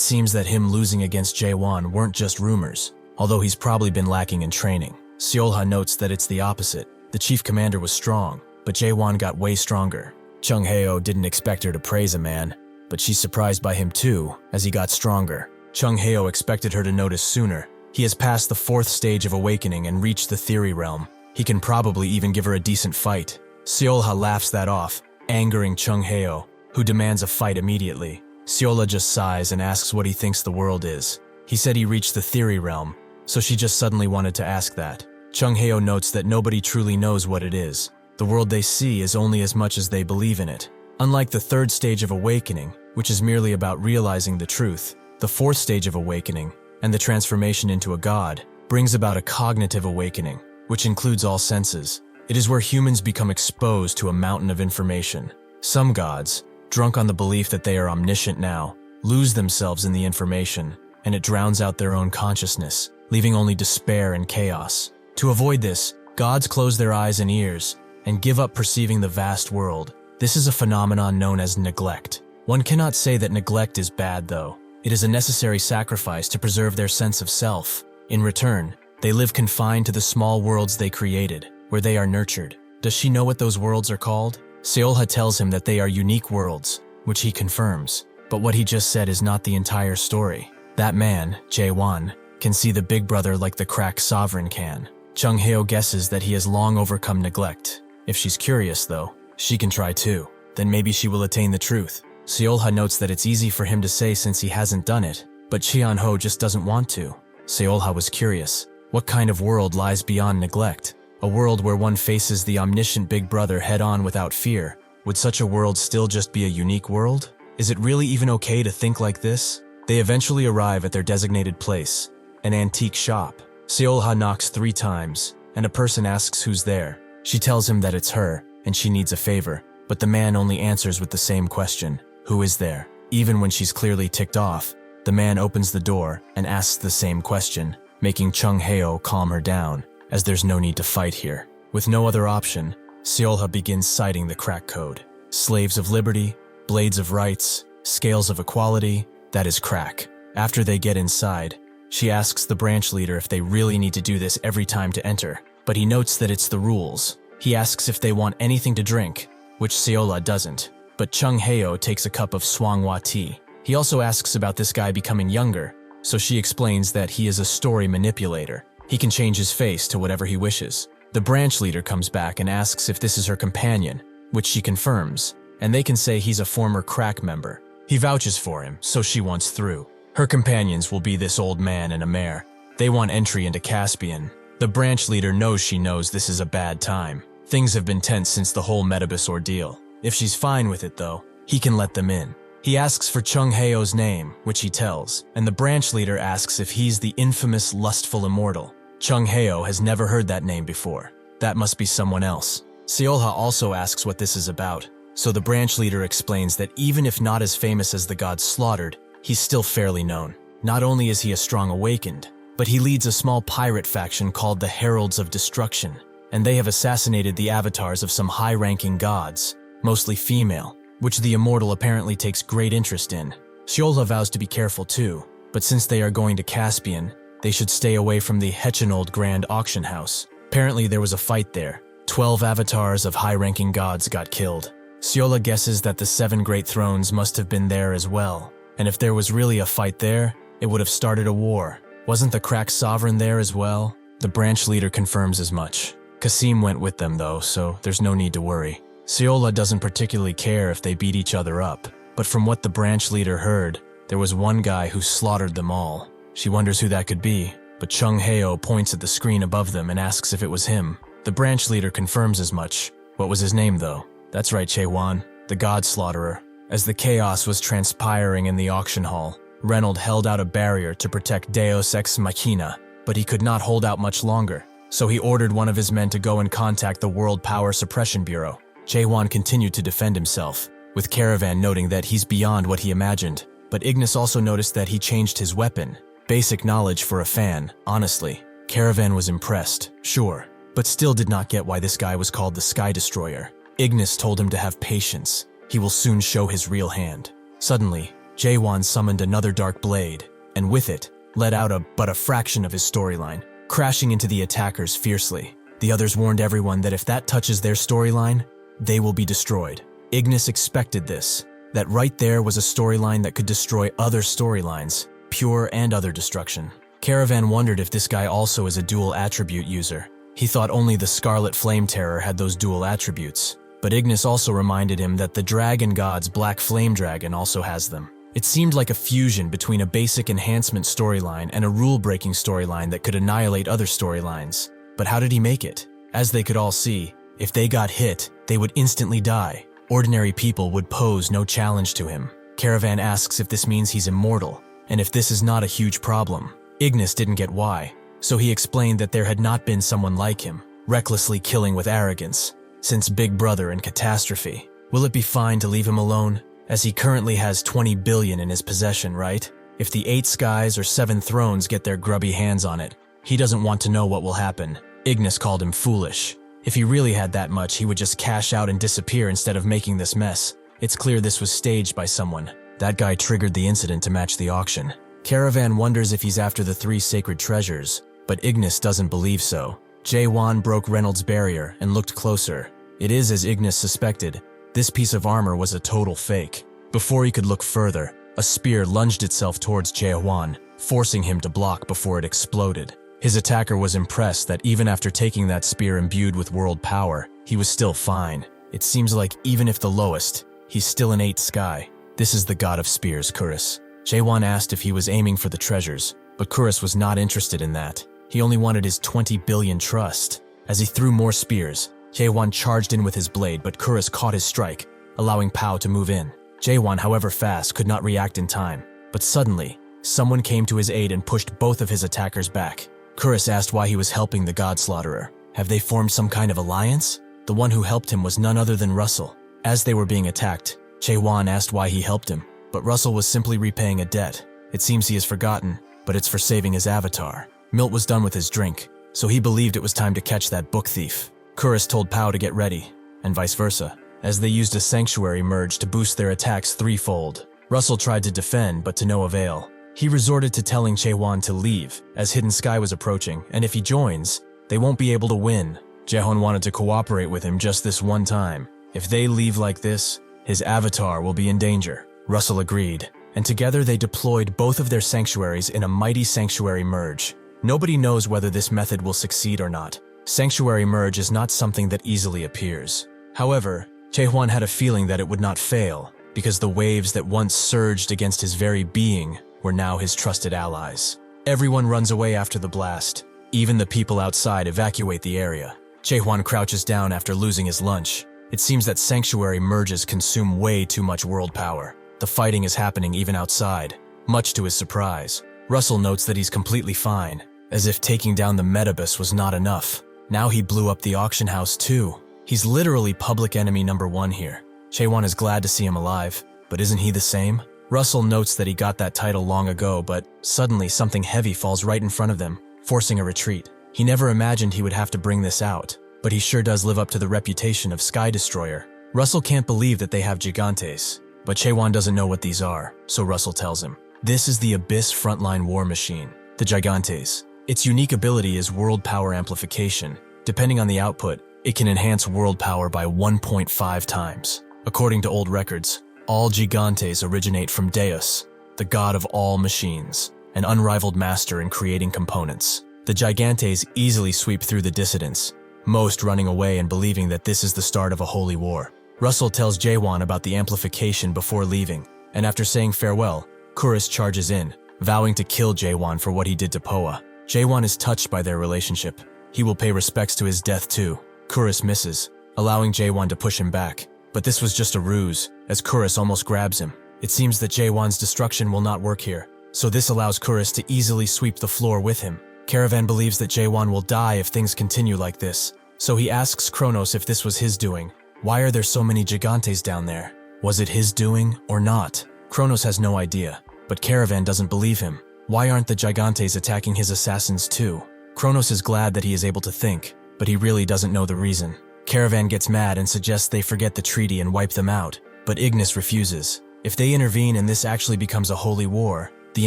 seems that him losing against Jaehwan weren't just rumors, although he's probably been lacking in training. Seolha notes that it's the opposite. The chief commander was strong, but Jaehwan got way stronger. Chung Heo didn't expect her to praise a man, but she's surprised by him too, as he got stronger. Chung Heo expected her to notice sooner. He has passed the 4th stage of awakening and reached the theory realm. He can probably even give her a decent fight. Seolha laughs that off, angering Chung Heo, who demands a fight immediately. Seola just sighs and asks what he thinks the world is. He said he reached the theory realm, so she just suddenly wanted to ask that. Chung Heo notes that nobody truly knows what it is. The world they see is only as much as they believe in it. Unlike the 3rd stage of awakening, which is merely about realizing the truth, the 4th stage of awakening, and the transformation into a god, brings about a cognitive awakening, which includes all senses. It is where humans become exposed to a mountain of information. Some gods, drunk on the belief that they are omniscient now, lose themselves in the information, and it drowns out their own consciousness, leaving only despair and chaos. To avoid this, gods close their eyes and ears, and give up perceiving the vast world. This is a phenomenon known as neglect. One cannot say that neglect is bad, though. It is a necessary sacrifice to preserve their sense of self. In return, they live confined to the small worlds they created, where they are nurtured. Does she know what those worlds are called? Seolha tells him that they are unique worlds, which he confirms. But what he just said is not the entire story. That man, Jaehwan, can see the big brother like the crack sovereign can. Chung Heo guesses that he has long overcome neglect. If she's curious, though, she can try too. Then maybe she will attain the truth. Seolha notes that it's easy for him to say since he hasn't done it, but Cheon-ho just doesn't want to. Seolha was curious. What kind of world lies beyond neglect? A world where one faces the omniscient big brother head-on without fear. Would such a world still just be a unique world? Is it really even okay to think like this? They eventually arrive at their designated place, an antique shop. Seolha knocks 3 times, and a person asks who's there. She tells him that it's her, and she needs a favor, but the man only answers with the same question. Who is there? Even when she's clearly ticked off, the man opens the door and asks the same question, making Chung Heo calm her down, as there's no need to fight here. With no other option, Seolha begins citing the crack code. Slaves of liberty, blades of rights, scales of equality, that is crack. After they get inside, she asks the branch leader if they really need to do this every time to enter, but he notes that it's the rules. He asks if they want anything to drink, which Seolha doesn't, but Chung Heo takes a cup of Swanghwa tea. He also asks about this guy becoming younger, so she explains that he is a story manipulator. He can change his face to whatever he wishes. The branch leader comes back and asks if this is her companion, which she confirms, and they can say he's a former crack member. He vouches for him, so she wants through. Her companions will be this old man and a mare. They want entry into Caspian. The branch leader knows she knows this is a bad time. Things have been tense since the whole Metabus ordeal. If she's fine with it though, he can let them in. He asks for Chung Heo's name, which he tells, and the branch leader asks if he's the infamous lustful immortal. Chung Heo has never heard that name before. That must be someone else. Seolha also asks what this is about, so the branch leader explains that even if not as famous as the gods slaughtered, he's still fairly known. Not only is he a strong awakened, but he leads a small pirate faction called the Heralds of Destruction, and they have assassinated the avatars of some high-ranking gods, mostly female, which the immortal apparently takes great interest in. Seolha vows to be careful too, but since they are going to Caspian, they should stay away from the Hechenold Grand Auction House. Apparently there was a fight there. 12 avatars of high-ranking gods got killed. Seolha guesses that the 7 Great Thrones must have been there as well, and if there was really a fight there, it would have started a war. Wasn't the crack sovereign there as well? The branch leader confirms as much. Kasim went with them though, so there's no need to worry. Seolha doesn't particularly care if they beat each other up, but from what the branch leader heard, there was one guy who slaughtered them all. She wonders who that could be, but Chung Heo points at the screen above them and asks if it was him. The branch leader confirms as much. What was his name though? That's right, Jaehwan, the god slaughterer. As the chaos was transpiring in the auction hall, Reynold held out a barrier to protect Deus Ex Machina, but he could not hold out much longer, so he ordered one of his men to go and contact the World Power Suppression Bureau. Jaehwan continued to defend himself, with Caravan noting that he's beyond what he imagined, but Ignis also noticed that he changed his weapon. Basic knowledge for a fan, honestly. Caravan was impressed, sure, but still did not get why this guy was called the Sky Destroyer. Ignis told him to have patience. He will soon show his real hand. Suddenly, Jaehwan summoned another dark blade, and with it, let out but a fraction of his storyline, crashing into the attackers fiercely. The others warned everyone that if that touches their storyline, they will be destroyed. Ignis expected this, that right there was a storyline that could destroy other storylines, pure and other destruction. Caravan wondered if this guy also is a dual attribute user. He thought only the Scarlet Flame Terror had those dual attributes, but Ignis also reminded him that the Dragon God's Black Flame Dragon also has them. It seemed like a fusion between a basic enhancement storyline and a rule-breaking storyline that could annihilate other storylines. But how did he make it? As they could all see, if they got hit, they would instantly die. Ordinary people would pose no challenge to him. Caravan asks if this means he's immortal, and if this is not a huge problem. Ignis didn't get why, so he explained that there had not been someone like him, recklessly killing with arrogance, since Big Brother and Catastrophe. Will it be fine to leave him alone? As he currently has 20 billion in his possession, right? If the 8 skies or 7 thrones get their grubby hands on it, he doesn't want to know what will happen. Ignis called him foolish. If he really had that much, he would just cash out and disappear instead of making this mess. It's clear this was staged by someone. That guy triggered the incident to match the auction. Caravan wonders if he's after the 3 sacred treasures, but Ignis doesn't believe so. Jaehwan broke Reynolds' barrier and looked closer. It is as Ignis suspected. This piece of armor was a total fake. Before he could look further, a spear lunged itself towards Jaehwan, forcing him to block before it exploded. His attacker was impressed that even after taking that spear imbued with world power, he was still fine. It seems like even if the lowest, he's still an 8 sky. This is the god of spears, Kurus. Jaehwan asked if he was aiming for the treasures, but Kurus was not interested in that. He only wanted his 20 billion trust. As he threw more spears, Jaehwan charged in with his blade, but Kurus caught his strike, allowing Pao to move in. Jaehwan, however fast, could not react in time. But suddenly, someone came to his aid and pushed both of his attackers back. Kurus asked why he was helping the god slaughterer. Have they formed some kind of alliance? The one who helped him was none other than Russell. As they were being attacked, Jaehwan asked why he helped him, but Russell was simply repaying a debt. It seems he has forgotten, but it's for saving his avatar. Milt was done with his drink, so he believed it was time to catch that book thief. Chorus told Pao to get ready, and vice versa, as they used a sanctuary merge to boost their attacks threefold. Russell tried to defend, but to no avail. He resorted to telling Jaehwan to leave, as Hidden Sky was approaching, and if he joins, they won't be able to win. Jaehwan wanted to cooperate with him just this one time. If they leave like this, his avatar will be in danger. Russell agreed, and together they deployed both of their sanctuaries in a mighty sanctuary merge. Nobody knows whether this method will succeed or not. Sanctuary merge is not something that easily appears. However, Jaehwan had a feeling that it would not fail, because the waves that once surged against his very being were now his trusted allies. Everyone runs away after the blast. Even the people outside evacuate the area. Jaehwan crouches down after losing his lunch. It seems that sanctuary merges consume way too much world power. The fighting is happening even outside. Much to his surprise, Russell notes that he's completely fine, as if taking down the Metabus was not enough. Now he blew up the auction house too. He's literally public enemy number one here. Jaehwan is glad to see him alive, but isn't he the same? Russell notes that he got that title long ago, but suddenly something heavy falls right in front of them, forcing a retreat. He never imagined he would have to bring this out, but he sure does live up to the reputation of Sky Destroyer. Russell can't believe that they have Gigantes, but Jaehwan doesn't know what these are, so Russell tells him. This is the Abyss Frontline War Machine, the Gigantes. Its unique ability is world power amplification. Depending on the output, it can enhance world power by 1.5 times. According to old records, all Gigantes originate from Deus, the god of all machines, an unrivaled master in creating components. The Gigantes easily sweep through the dissidents, most running away and believing that this is the start of a holy war. Russell tells Jaehwan about the amplification before leaving, and after saying farewell, Chorus charges in, vowing to kill Jaehwan for what he did to Poa. Jaehwan is touched by their relationship. He will pay respects to his death too. Chorus misses, allowing Jaehwan to push him back. But this was just a ruse, as Chorus almost grabs him. It seems that Jaehwan's destruction will not work here, so this allows Chorus to easily sweep the floor with him. Caravan believes that Jaehwan will die if things continue like this, so he asks Kronos if this was his doing. Why are there so many Gigantes down there? Was it his doing or not? Kronos has no idea, but Caravan doesn't believe him. Why aren't the Gigantes attacking his assassins too? Kronos is glad that he is able to think, but he really doesn't know the reason. Caravan gets mad and suggests they forget the treaty and wipe them out, but Ignis refuses. If they intervene and this actually becomes a holy war, the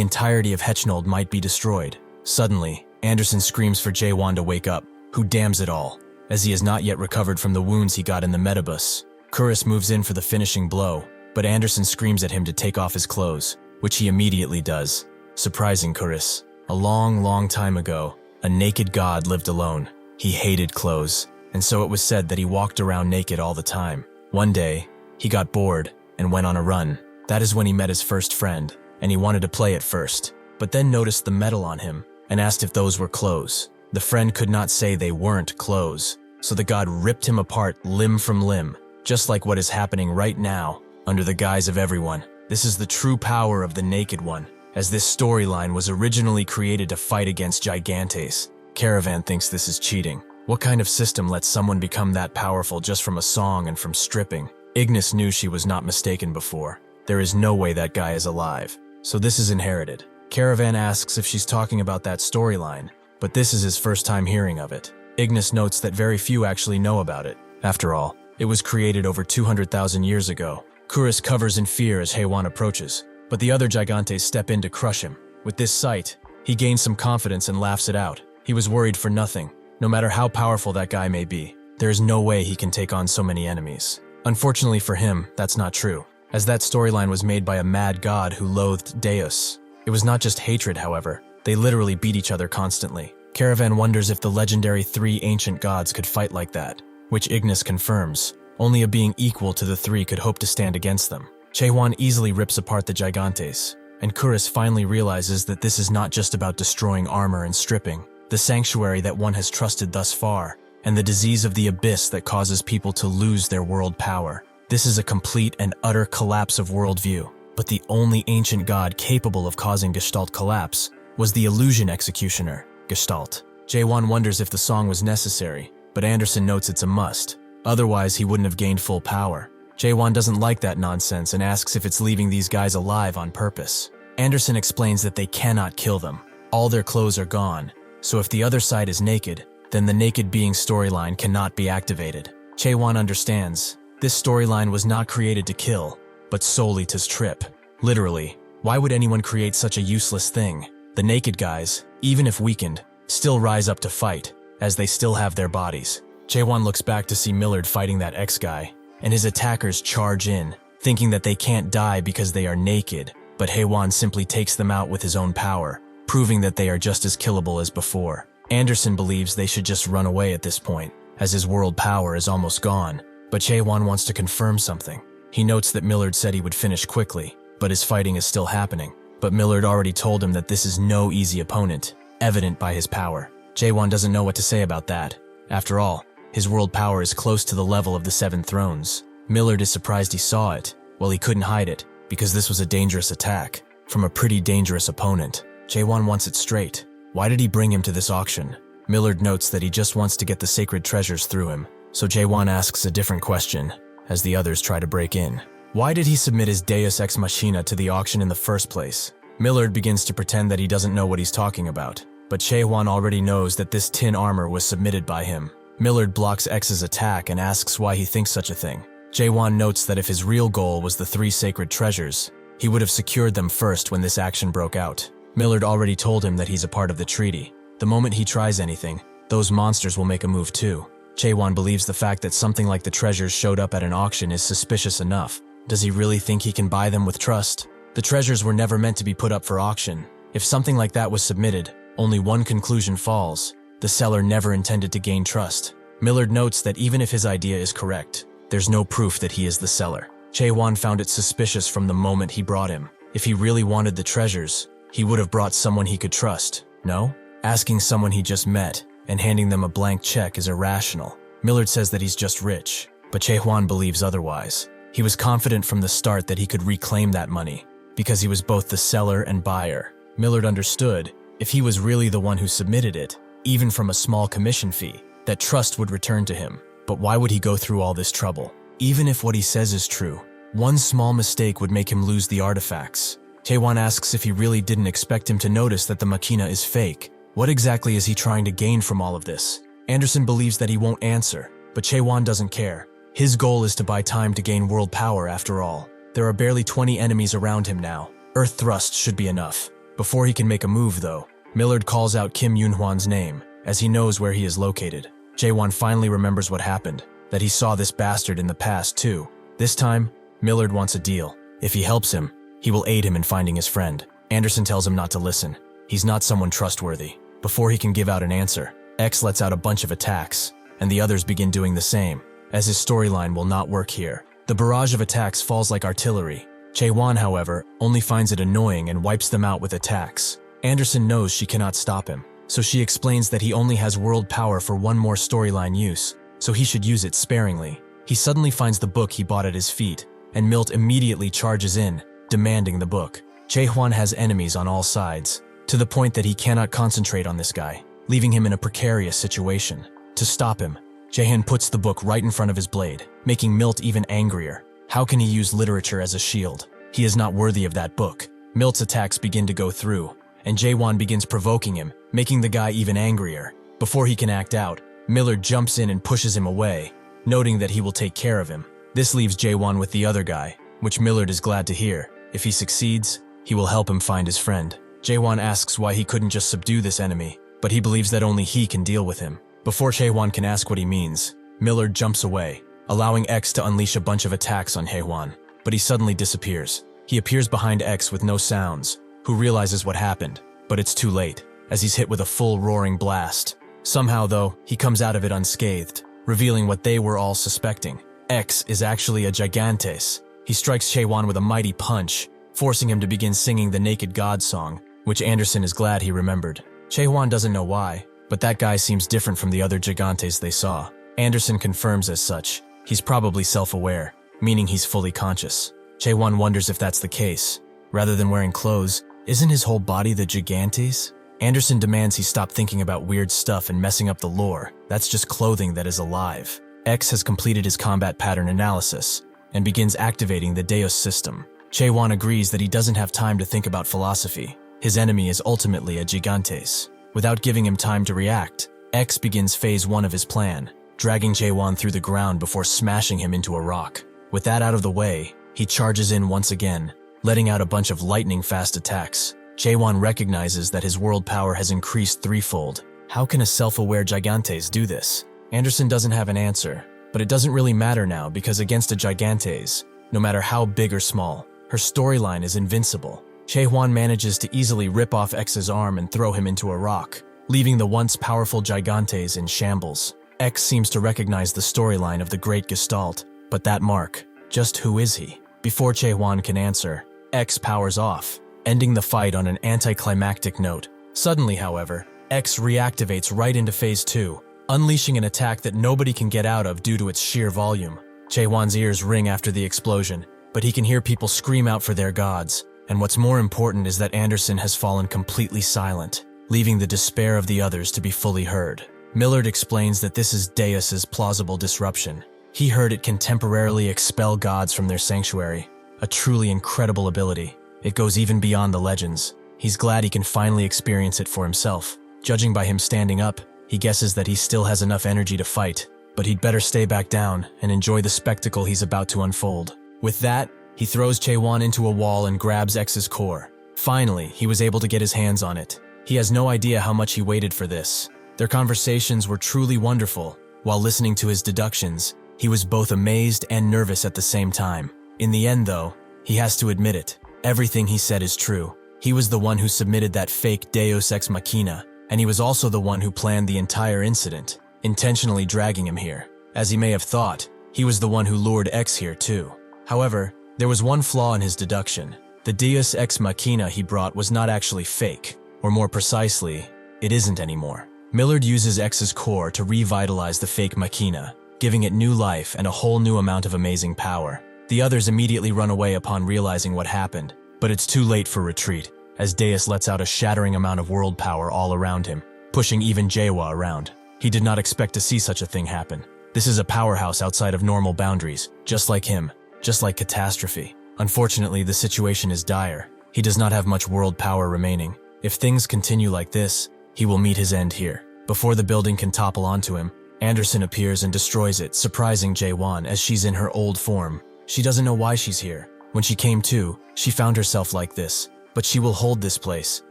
entirety of Hechnold might be destroyed. Suddenly, Anderson screams for Jaehwan to wake up, who damns it all, as he has not yet recovered from the wounds he got in the Metabus. Chorus moves in for the finishing blow, but Anderson screams at him to take off his clothes, which he immediately does, surprising Chorus. A long time ago, a naked god lived alone. He hated clothes, and so it was said that he walked around naked all the time. One day, he got bored and went on a run. That is when he met his first friend, and he wanted to play at first, but then noticed the metal on him and asked if those were clothes. The friend could not say they weren't clothes, so the god ripped him apart limb from limb, just like what is happening right now, under the guise of everyone. This is the true power of the Naked One, as this storyline was originally created to fight against Gigantes. Caravan thinks this is cheating. What kind of system lets someone become that powerful just from a song and from stripping? Ignis knew she was not mistaken before. There is no way that guy is alive, so this is inherited. Caravan asks if she's talking about that storyline, but this is his first time hearing of it. Ignis notes that very few actually know about it. After all, it was created over 200,000 years ago. Chorus covers in fear as Jaehwan approaches, but the other Gigantes step in to crush him. With this sight, he gains some confidence and laughs it out. He was worried for nothing. No matter how powerful that guy may be, there is no way he can take on so many enemies. Unfortunately for him, that's not true, as that storyline was made by a mad god who loathed Deus. It was not just hatred, however. They literally beat each other constantly. Caravan wonders if the legendary 3 ancient gods could fight like that, which Ignis confirms. Only a being equal to the 3 could hope to stand against them. Jaehwan easily rips apart the Gigantes, and Chorus finally realizes that this is not just about destroying armor and stripping, the sanctuary that one has trusted thus far, and the disease of the abyss that causes people to lose their world power. This is a complete and utter collapse of worldview, but the only ancient god capable of causing Gestalt collapse was the illusion executioner, Gestalt. Jaehwan wonders if the song was necessary, but Anderson notes it's a must. Otherwise, he wouldn't have gained full power. Jaehwan doesn't like that nonsense and asks if it's leaving these guys alive on purpose. Anderson explains that they cannot kill them. All their clothes are gone, so if the other side is naked, then the naked being storyline cannot be activated. Jaehwan understands. This storyline was not created to kill, but solely to trip. Literally, why would anyone create such a useless thing? The naked guys, even if weakened, still rise up to fight, as they still have their bodies. Jaehwan looks back to see Millard fighting that ex-guy, and his attackers charge in, thinking that they can't die because they are naked, but Jaehwan simply takes them out with his own power, proving that they are just as killable as before. Anderson believes they should just run away at this point, as his world power is almost gone, but Jaehwan wants to confirm something. He notes that Millard said he would finish quickly, but his fighting is still happening. But Millard already told him that this is no easy opponent, evident by his power. Jaehwan doesn't know what to say about that. After all, his world power is close to the level of the Seven Thrones. Millard is surprised he saw it. Well, he couldn't hide it, because this was a dangerous attack, from a pretty dangerous opponent. Jaehwan wants it straight. Why did he bring him to this auction? Millard notes that he just wants to get the sacred treasures through him, so Jaehwan asks a different question, as the others try to break in. Why did he submit his Deus Ex Machina to the auction in the first place? Millard begins to pretend that he doesn't know what he's talking about, but Jaehwan already knows that this tin armor was submitted by him. Millard blocks X's attack and asks why he thinks such a thing. Jaehwan notes that if his real goal was the 3 sacred treasures, he would have secured them first when this action broke out. Millard already told him that he's a part of the treaty. The moment he tries anything, those monsters will make a move too. Jaehwan believes the fact that something like the treasures showed up at an auction is suspicious enough. Does he really think he can buy them with trust? The treasures were never meant to be put up for auction. If something like that was submitted, only one conclusion falls. The seller never intended to gain trust. Millard notes that even if his idea is correct, there's no proof that he is the seller. Jaehwan found it suspicious from the moment he brought him. If he really wanted the treasures, he would have brought someone he could trust, no? Asking someone he just met and handing them a blank check is irrational. Millard says that he's just rich, but Jaehwan believes otherwise. He was confident from the start that he could reclaim that money, because he was both the seller and buyer. Millard understood, if he was really the one who submitted it, even from a small commission fee, that trust would return to him. But why would he go through all this trouble? Even if what he says is true, one small mistake would make him lose the artifacts. Jaehwan asks if he really didn't expect him to notice that the machina is fake. What exactly is he trying to gain from all of this? Anderson believes that he won't answer, but Jaehwan doesn't care. His goal is to buy time to gain world power after all. There are barely 20 enemies around him now. Earth thrust should be enough. Before he can make a move though, Millard calls out Kim Yunhwan's name, as he knows where he is located. Jaehwan finally remembers what happened, that he saw this bastard in the past too. This time, Millard wants a deal. If he helps him, he will aid him in finding his friend. Anderson tells him not to listen. He's not someone trustworthy. Before he can give out an answer, X lets out a bunch of attacks, and the others begin doing the same, as his storyline will not work here. The barrage of attacks falls like artillery. Jaehwan, however, only finds it annoying and wipes them out with attacks. Anderson knows she cannot stop him, so she explains that he only has world power for one more storyline use, so he should use it sparingly. He suddenly finds the book he bought at his feet, and Milt immediately charges in, demanding the book. Jaehwan has enemies on all sides, to the point that he cannot concentrate on this guy, leaving him in a precarious situation. To stop him, Jaehwan puts the book right in front of his blade, making Milt even angrier. How can he use literature as a shield? He is not worthy of that book. Milt's attacks begin to go through, and Jaehwan begins provoking him, making the guy even angrier. Before he can act out, Millard jumps in and pushes him away, noting that he will take care of him. This leaves Jaehwan with the other guy, which Millard is glad to hear. If he succeeds, he will help him find his friend. Jaehwan asks why he couldn't just subdue this enemy, but he believes that only he can deal with him. Before Jaehwan can ask what he means, Millard jumps away, allowing X to unleash a bunch of attacks on Jaehwan, but he suddenly disappears. He appears behind X with no sounds, who realizes what happened, but it's too late, as he's hit with a full roaring blast. Somehow, though, he comes out of it unscathed, revealing what they were all suspecting. X is actually a gigantes. He strikes Jaehwan with a mighty punch, forcing him to begin singing the Naked God song, which Anderson is glad he remembered. Jaehwan doesn't know why, but that guy seems different from the other gigantes they saw. Anderson confirms as such. He's probably self-aware, meaning he's fully conscious. Jaehwan wonders if that's the case. Rather than wearing clothes, isn't his whole body the gigantes? Anderson demands he stop thinking about weird stuff and messing up the lore. That's just clothing that is alive. X has completed his combat pattern analysis and begins activating the Deus system. Jaehwan agrees that he doesn't have time to think about philosophy. His enemy is ultimately a gigantes. Without giving him time to react, X begins phase 1 of his plan, dragging Jaehwan through the ground before smashing him into a rock. With that out of the way, he charges in once again, letting out a bunch of lightning-fast attacks. Jaehwan recognizes that his world power has increased threefold. How can a self-aware Gigantes do this? Anderson doesn't have an answer, but it doesn't really matter now because against a Gigantes, no matter how big or small, her storyline is invincible. Jaehwan manages to easily rip off X's arm and throw him into a rock, leaving the once powerful Gigantes in shambles. X seems to recognize the storyline of the Great Gestalt, but that mark, just who is he? Before Jaehwan can answer, X powers off, ending the fight on an anticlimactic note. Suddenly, however, X reactivates right into phase 2, unleashing an attack that nobody can get out of due to its sheer volume. Jaehwan's ears ring after the explosion, but he can hear people scream out for their gods, and what's more important is that Anderson has fallen completely silent, leaving the despair of the others to be fully heard. Millard explains that this is Deus's plausible disruption. He heard it can temporarily expel gods from their sanctuary, a truly incredible ability. It goes even beyond the legends. He's glad he can finally experience it for himself. Judging by him standing up, he guesses that he still has enough energy to fight, but he'd better stay back down and enjoy the spectacle he's about to unfold. With that, he throws Jaehwan into a wall and grabs X's core. Finally, he was able to get his hands on it. He has no idea how much he waited for this. Their conversations were truly wonderful. While listening to his deductions, he was both amazed and nervous at the same time. In the end, though, he has to admit it. Everything he said is true. He was the one who submitted that fake Deus Ex Machina, and he was also the one who planned the entire incident, intentionally dragging him here. As he may have thought, he was the one who lured X here too. However, there was one flaw in his deduction. The Deus Ex Machina he brought was not actually fake, or more precisely, it isn't anymore. Millard uses X's core to revitalize the fake Machina, giving it new life and a whole new amount of amazing power. The others immediately run away upon realizing what happened, but it's too late for retreat, as Deus lets out a shattering amount of world power all around him, pushing even Jaehwan around. He did not expect to see such a thing happen. This is a powerhouse outside of normal boundaries, just like him, just like Catastrophe. Unfortunately, the situation is dire. He does not have much world power remaining. If things continue like this, he will meet his end here. Before the building can topple onto him, Anderson appears and destroys it, surprising Jaehwan as she's in her old form. She doesn't know why she's here. When she came to, she found herself like this, but she will hold this place.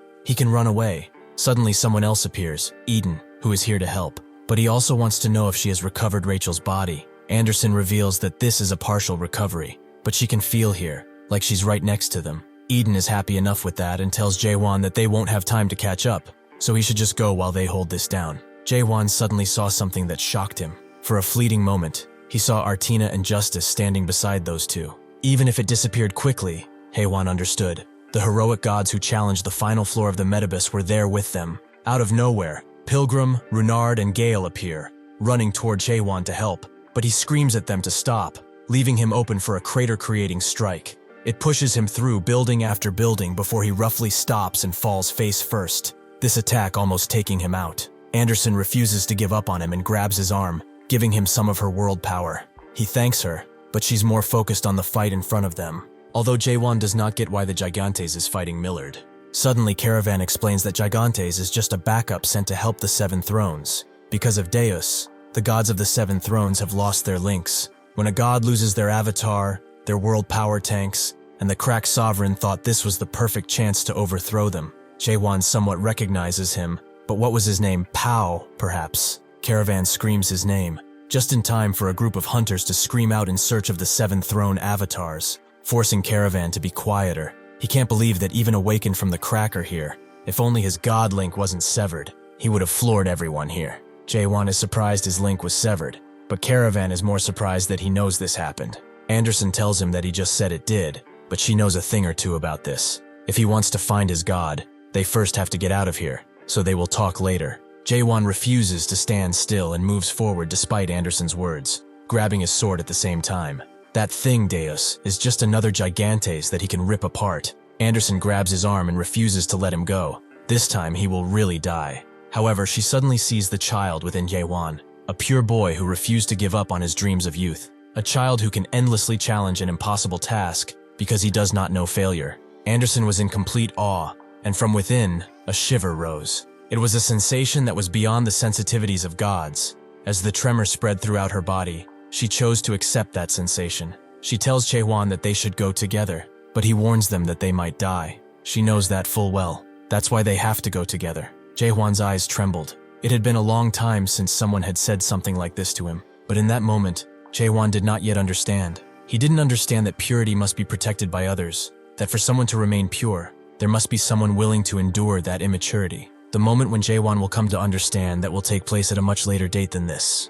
He can run away. Suddenly someone else appears, Eden, who is here to help. But he also wants to know if she has recovered Rachel's body. Anderson reveals that this is a partial recovery, but she can feel here, like she's right next to them. Eden is happy enough with that and tells Jaehwan that they won't have time to catch up, so he should just go while they hold this down. Jaehwan suddenly saw something that shocked him. For a fleeting moment, he saw Artina and Justice standing beside those two. Even if it disappeared quickly, Jaehwan understood. The heroic gods who challenged the final floor of the Metabus were there with them. Out of nowhere, Pilgrim, Runard, and Gale appear, running toward Jaehwan to help, but he screams at them to stop, leaving him open for a crater-creating strike. It pushes him through building after building before he roughly stops and falls face first, this attack almost taking him out. Anderson refuses to give up on him and grabs his arm, giving him some of her world power. He thanks her, but she's more focused on the fight in front of them. Although Jaehwan does not get why the Gigantes is fighting Millard. Suddenly, Caravan explains that Gigantes is just a backup sent to help the Seven Thrones. Because of Deus, the gods of the Seven Thrones have lost their links. When a god loses their avatar, their world power tanks, and the cracked sovereign thought this was the perfect chance to overthrow them. Jaehwan somewhat recognizes him, but what was his name? Pow, perhaps. Caravan screams his name, just in time for a group of hunters to scream out in search of the Seven Throne avatars, forcing Caravan to be quieter. He can't believe that even awakened from the cracker here, if only his god link wasn't severed, he would have floored everyone here. Jaehwan is surprised his link was severed, but Caravan is more surprised that he knows this happened. Anderson tells him that he just said it did, but she knows a thing or two about this. If he wants to find his god, they first have to get out of here, so they will talk later. Jaehwan refuses to stand still and moves forward despite Anderson's words, grabbing his sword at the same time. That thing, Deus, is just another Gigantes that he can rip apart. Anderson grabs his arm and refuses to let him go. This time he will really die. However, she suddenly sees the child within Jaehwan, a pure boy who refused to give up on his dreams of youth. A child who can endlessly challenge an impossible task because he does not know failure. Anderson was in complete awe, and from within, a shiver rose. It was a sensation that was beyond the sensitivities of gods. As the tremor spread throughout her body, she chose to accept that sensation. She tells Jaehwan that they should go together, but he warns them that they might die. She knows that full well. That's why they have to go together. Jaehwan's eyes trembled. It had been a long time since someone had said something like this to him, but in that moment, Jaehwan did not yet understand. He didn't understand that purity must be protected by others, that for someone to remain pure, there must be someone willing to endure that immaturity. The moment when Jaehwan will come to understand that will take place at a much later date than this.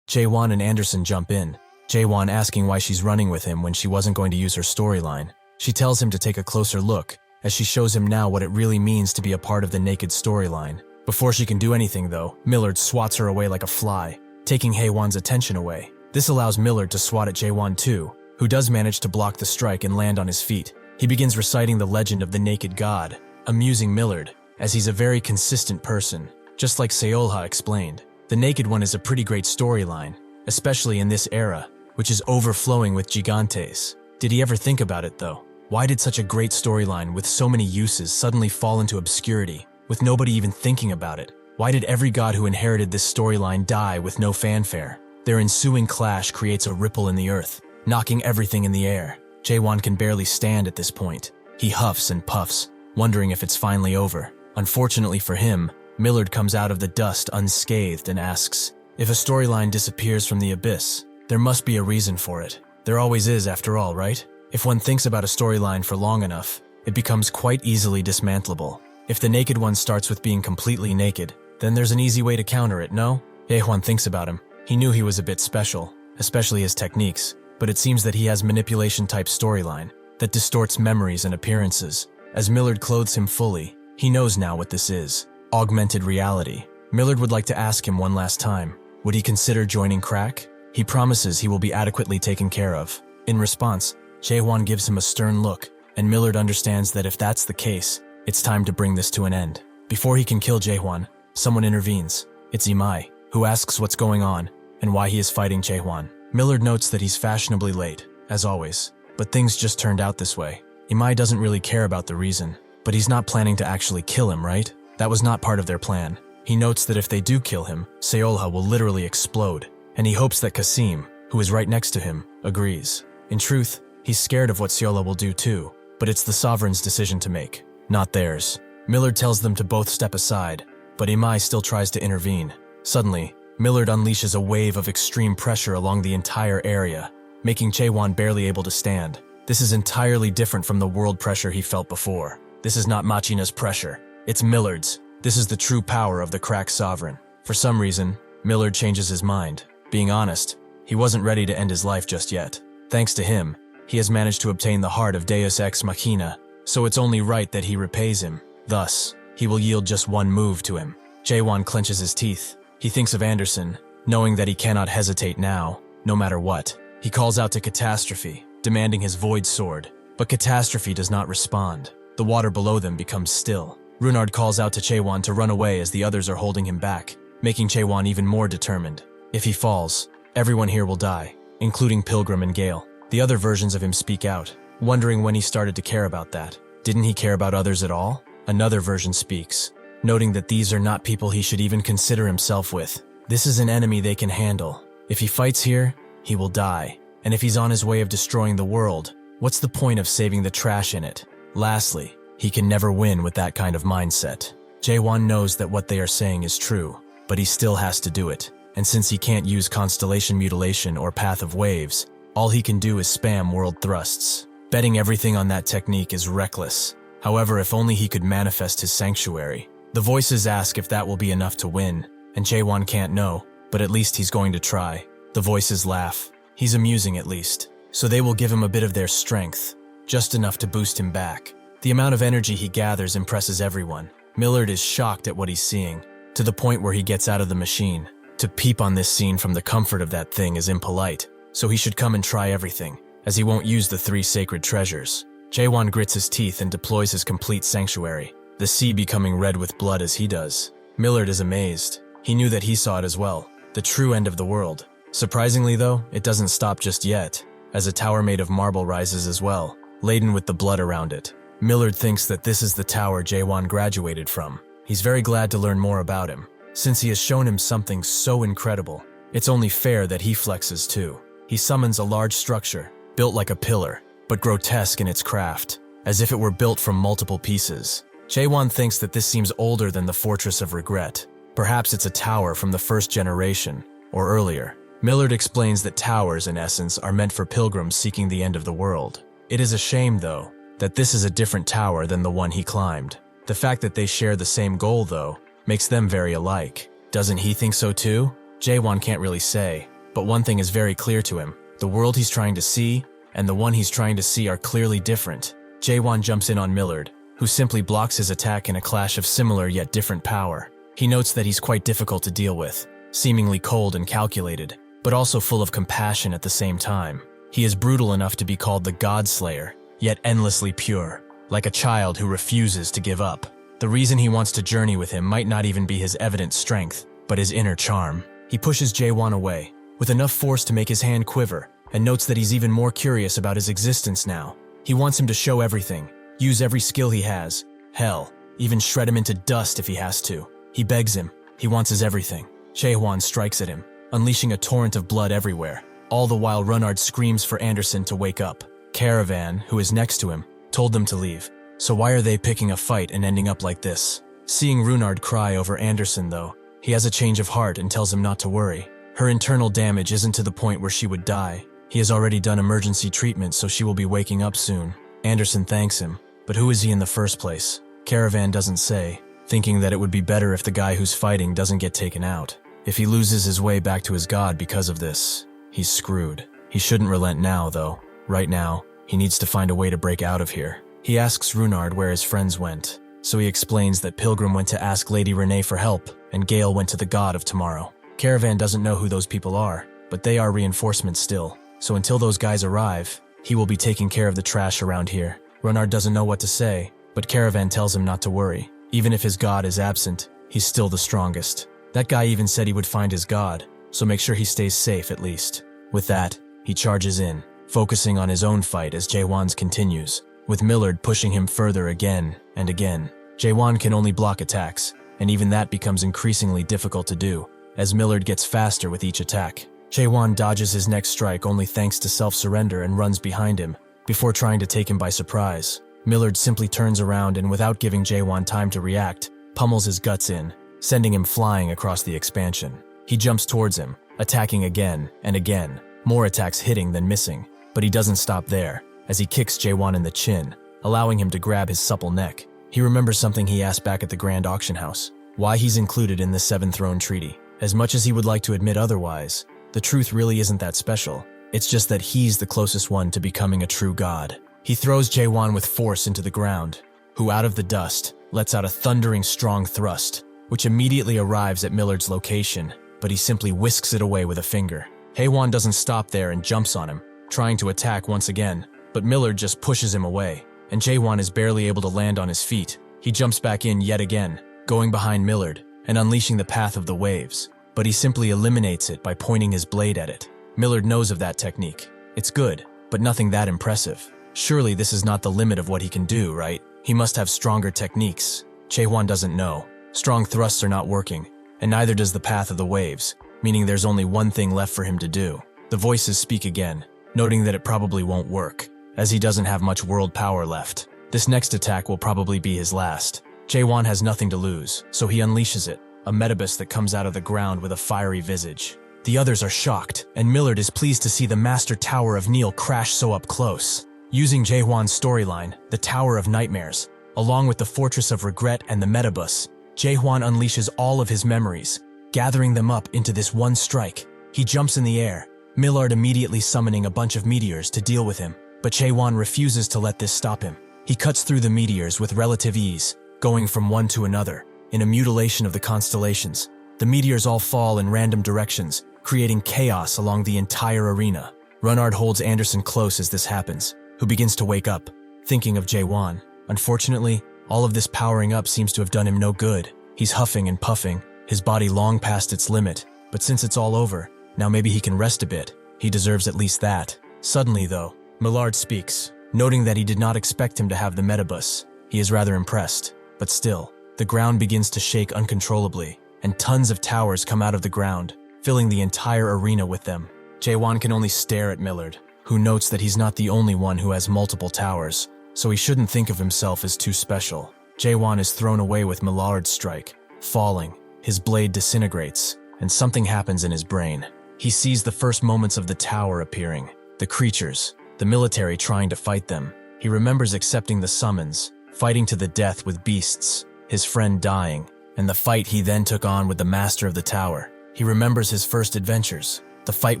Jaehwan and Anderson jump in, Jaehwan asking why she's running with him when she wasn't going to use her storyline. She tells him to take a closer look, as she shows him now what it really means to be a part of the naked storyline. Before she can do anything though, Millard swats her away like a fly, taking Jaehwan's attention away. This allows Millard to swat at Jaehwan too, who does manage to block the strike and land on his feet. He begins reciting the legend of the naked god, amusing Millard, as he's a very consistent person. Just like Seolha explained, the naked one is a pretty great storyline, especially in this era, which is overflowing with gigantes. Did he ever think about it though? Why did such a great storyline with so many uses suddenly fall into obscurity, with nobody even thinking about it? Why did every god who inherited this storyline die with no fanfare? Their ensuing clash creates a ripple in the earth, knocking everything in the air. Jaehwan can barely stand at this point. He huffs and puffs, wondering if it's finally over. Unfortunately for him, Millard comes out of the dust unscathed and asks, if a storyline disappears from the abyss, there must be a reason for it. There always is after all, right? If one thinks about a storyline for long enough, it becomes quite easily dismantleable. If the naked one starts with being completely naked, then there's an easy way to counter it, no? Jaehwan thinks about him. He knew he was a bit special, especially his techniques, but it seems that he has manipulation-type storyline that distorts memories and appearances. As Millard clothes him fully, he knows now what this is. Augmented reality. Millard would like to ask him one last time, would he consider joining crack? He promises he will be adequately taken care of. In response, Jaehwan gives him a stern look, and Millard understands that if that's the case, it's time to bring this to an end. Before he can kill Jaehwan, someone intervenes. It's Imai, who asks what's going on and why he is fighting Jaehwan. Millard notes that he's fashionably late, as always, but things just turned out this way. Imai doesn't really care about the reason, but he's not planning to actually kill him, right? That was not part of their plan. He notes that if they do kill him, Seolha will literally explode, and he hopes that Kasim, who is right next to him, agrees. In truth, he's scared of what Seolha will do too, but it's the Sovereign's decision to make, not theirs. Millard tells them to both step aside, but Imai still tries to intervene. Suddenly, Millard unleashes a wave of extreme pressure along the entire area, making Jaehwan barely able to stand. This is entirely different from the world pressure he felt before. This is not Machina's pressure, it's Millard's. This is the true power of the crack sovereign. For some reason, Millard changes his mind. Being honest, he wasn't ready to end his life just yet. Thanks to him, he has managed to obtain the heart of Deus Ex Machina, so it's only right that he repays him. Thus, he will yield just one move to him. Jaehwan clenches his teeth. He thinks of Anderson, knowing that he cannot hesitate now, no matter what. He calls out to Catastrophe, demanding his Void Sword, but Catastrophe does not respond. The water below them becomes still. Runard calls out to Jaehwan to run away as the others are holding him back, making Jaehwan even more determined. If he falls, everyone here will die, including Pilgrim and Gale. The other versions of him speak out, wondering when he started to care about that. Didn't he care about others at all? Another version speaks, noting that these are not people he should even consider himself with. This is an enemy they can handle. If he fights here, he will die. And if he's on his way of destroying the world, what's the point of saving the trash in it? Lastly, he can never win with that kind of mindset. Jaehwan knows that what they are saying is true, but he still has to do it. And since he can't use Constellation Mutilation or Path of Waves, all he can do is spam World Thrusts. Betting everything on that technique is reckless. However, if only he could manifest his sanctuary. The voices ask if that will be enough to win, and Jaehwan can't know, but at least he's going to try. The voices laugh. He's amusing at least, so they will give him a bit of their strength, just enough to boost him back. The amount of energy he gathers impresses everyone. Millard is shocked at what he's seeing, to the point where he gets out of the machine. To peep on this scene from the comfort of that thing is impolite, so he should come and try everything, as he won't use the 3 sacred treasures. Jaehwan grits his teeth and deploys his complete sanctuary, the sea becoming red with blood as he does. Millard is amazed. He knew that he saw it as well, the true end of the world. Surprisingly though, it doesn't stop just yet, as a tower made of marble rises as well, laden with the blood around it. Millard thinks that this is the tower Jaehwan graduated from. He's very glad to learn more about him. Since he has shown him something so incredible, it's only fair that he flexes too. He summons a large structure, built like a pillar, but grotesque in its craft, as if it were built from multiple pieces. Jaehwan thinks that this seems older than the Fortress of Regret. Perhaps it's a tower from the first generation, or earlier. Millard explains that towers, in essence, are meant for pilgrims seeking the end of the world. It is a shame, though, that this is a different tower than the one he climbed. The fact that they share the same goal, though, makes them very alike. Doesn't he think so too? Jaehwan can't really say, but one thing is very clear to him. The world he's trying to see and the one he's trying to see are clearly different. Jaehwan jumps in on Millard, who simply blocks his attack in a clash of similar yet different power. He notes that he's quite difficult to deal with, seemingly cold and calculated, but also full of compassion at the same time. He is brutal enough to be called the God Slayer, yet endlessly pure, like a child who refuses to give up. The reason he wants to journey with him might not even be his evident strength, but his inner charm. He pushes Jaehwan away, with enough force to make his hand quiver, and notes that he's even more curious about his existence now. He wants him to show everything, use every skill he has, hell, even shred him into dust if he has to. He begs him, he wants his everything. Jaehwan strikes at him, unleashing a torrent of blood everywhere, all the while Runard screams for Anderson to wake up. Caravan, who is next to him, told them to leave, so why are they picking a fight and ending up like this? Seeing Runard cry over Anderson, though, he has a change of heart and tells him not to worry. Her internal damage isn't to the point where she would die. He has already done emergency treatment, so she will be waking up soon. Anderson thanks him, but who is he in the first place? Caravan doesn't say, thinking that it would be better if the guy who's fighting doesn't get taken out. If he loses his way back to his god because of this, he's screwed. He shouldn't relent now, though. Right now, he needs to find a way to break out of here. He asks Runard where his friends went, so he explains that Pilgrim went to ask Lady Renee for help, and Gale went to the god of tomorrow. Caravan doesn't know who those people are, but they are reinforcements still, so until those guys arrive, he will be taking care of the trash around here. Runard doesn't know what to say, but Caravan tells him not to worry. Even if his god is absent, he's still the strongest. That guy even said he would find his god, so make sure he stays safe at least. With that, he charges in, focusing on his own fight as Jaehwan's continues, with Millard pushing him further again and again. Jaehwan can only block attacks, and even that becomes increasingly difficult to do, as Millard gets faster with each attack. Jaehwan dodges his next strike only thanks to self-surrender and runs behind him, before trying to take him by surprise. Millard simply turns around and without giving Jaehwan time to react, pummels his guts in, sending him flying across the expansion. He jumps towards him, attacking again and again, more attacks hitting than missing, but he doesn't stop there, as he kicks Jaehwan in the chin, allowing him to grab his supple neck. He remembers something he asked back at the Grand Auction House, why he's included in the Seven Throne Treaty. As much as he would like to admit otherwise, the truth really isn't that special. It's just that he's the closest one to becoming a true god. He throws Jaehwan with force into the ground, who out of the dust lets out a thundering strong thrust, which immediately arrives at Millard's location, but he simply whisks it away with a finger. Jaehwan doesn't stop there and jumps on him, trying to attack once again, but Millard just pushes him away, and Jaehwan is barely able to land on his feet. He jumps back in yet again, going behind Millard and unleashing the path of the waves, but he simply eliminates it by pointing his blade at it. Millard knows of that technique. It's good, but nothing that impressive. Surely this is not the limit of what he can do, right? He must have stronger techniques. Jaehwan doesn't know. Strong thrusts are not working, and neither does the path of the waves, meaning there's only one thing left for him to do. The voices speak again, noting that it probably won't work, as he doesn't have much world power left. This next attack will probably be his last. Jaehwan has nothing to lose, so he unleashes it, a metabus that comes out of the ground with a fiery visage. The others are shocked, and Millard is pleased to see the Master Tower of Neil crash so up close. Using Jaehwan's storyline, the Tower of Nightmares, along with the Fortress of Regret and the metabus, Jaehwan unleashes all of his memories, gathering them up into this one strike. He jumps in the air, Millard immediately summoning a bunch of meteors to deal with him, but Jaehwan refuses to let this stop him. He cuts through the meteors with relative ease, going from one to another, in a mutilation of the constellations. The meteors all fall in random directions, creating chaos along the entire arena. Runard holds Anderson close as this happens, who begins to wake up, thinking of Jaehwan. Unfortunately, all of this powering up seems to have done him no good. He's huffing and puffing, his body long past its limit, but since it's all over, now maybe he can rest a bit. He deserves at least that. Suddenly, though, Millard speaks, noting that he did not expect him to have the metabus. He is rather impressed, but still, the ground begins to shake uncontrollably, and tons of towers come out of the ground, filling the entire arena with them. Jaehwan can only stare at Millard, who notes that he's not the only one who has multiple towers, so he shouldn't think of himself as too special. Jaehwan is thrown away with Millard's strike. Falling, his blade disintegrates, and something happens in his brain. He sees the first moments of the tower appearing, the creatures, the military trying to fight them. He remembers accepting the summons, fighting to the death with beasts, his friend dying, and the fight he then took on with the master of the tower. He remembers his first adventures, the fight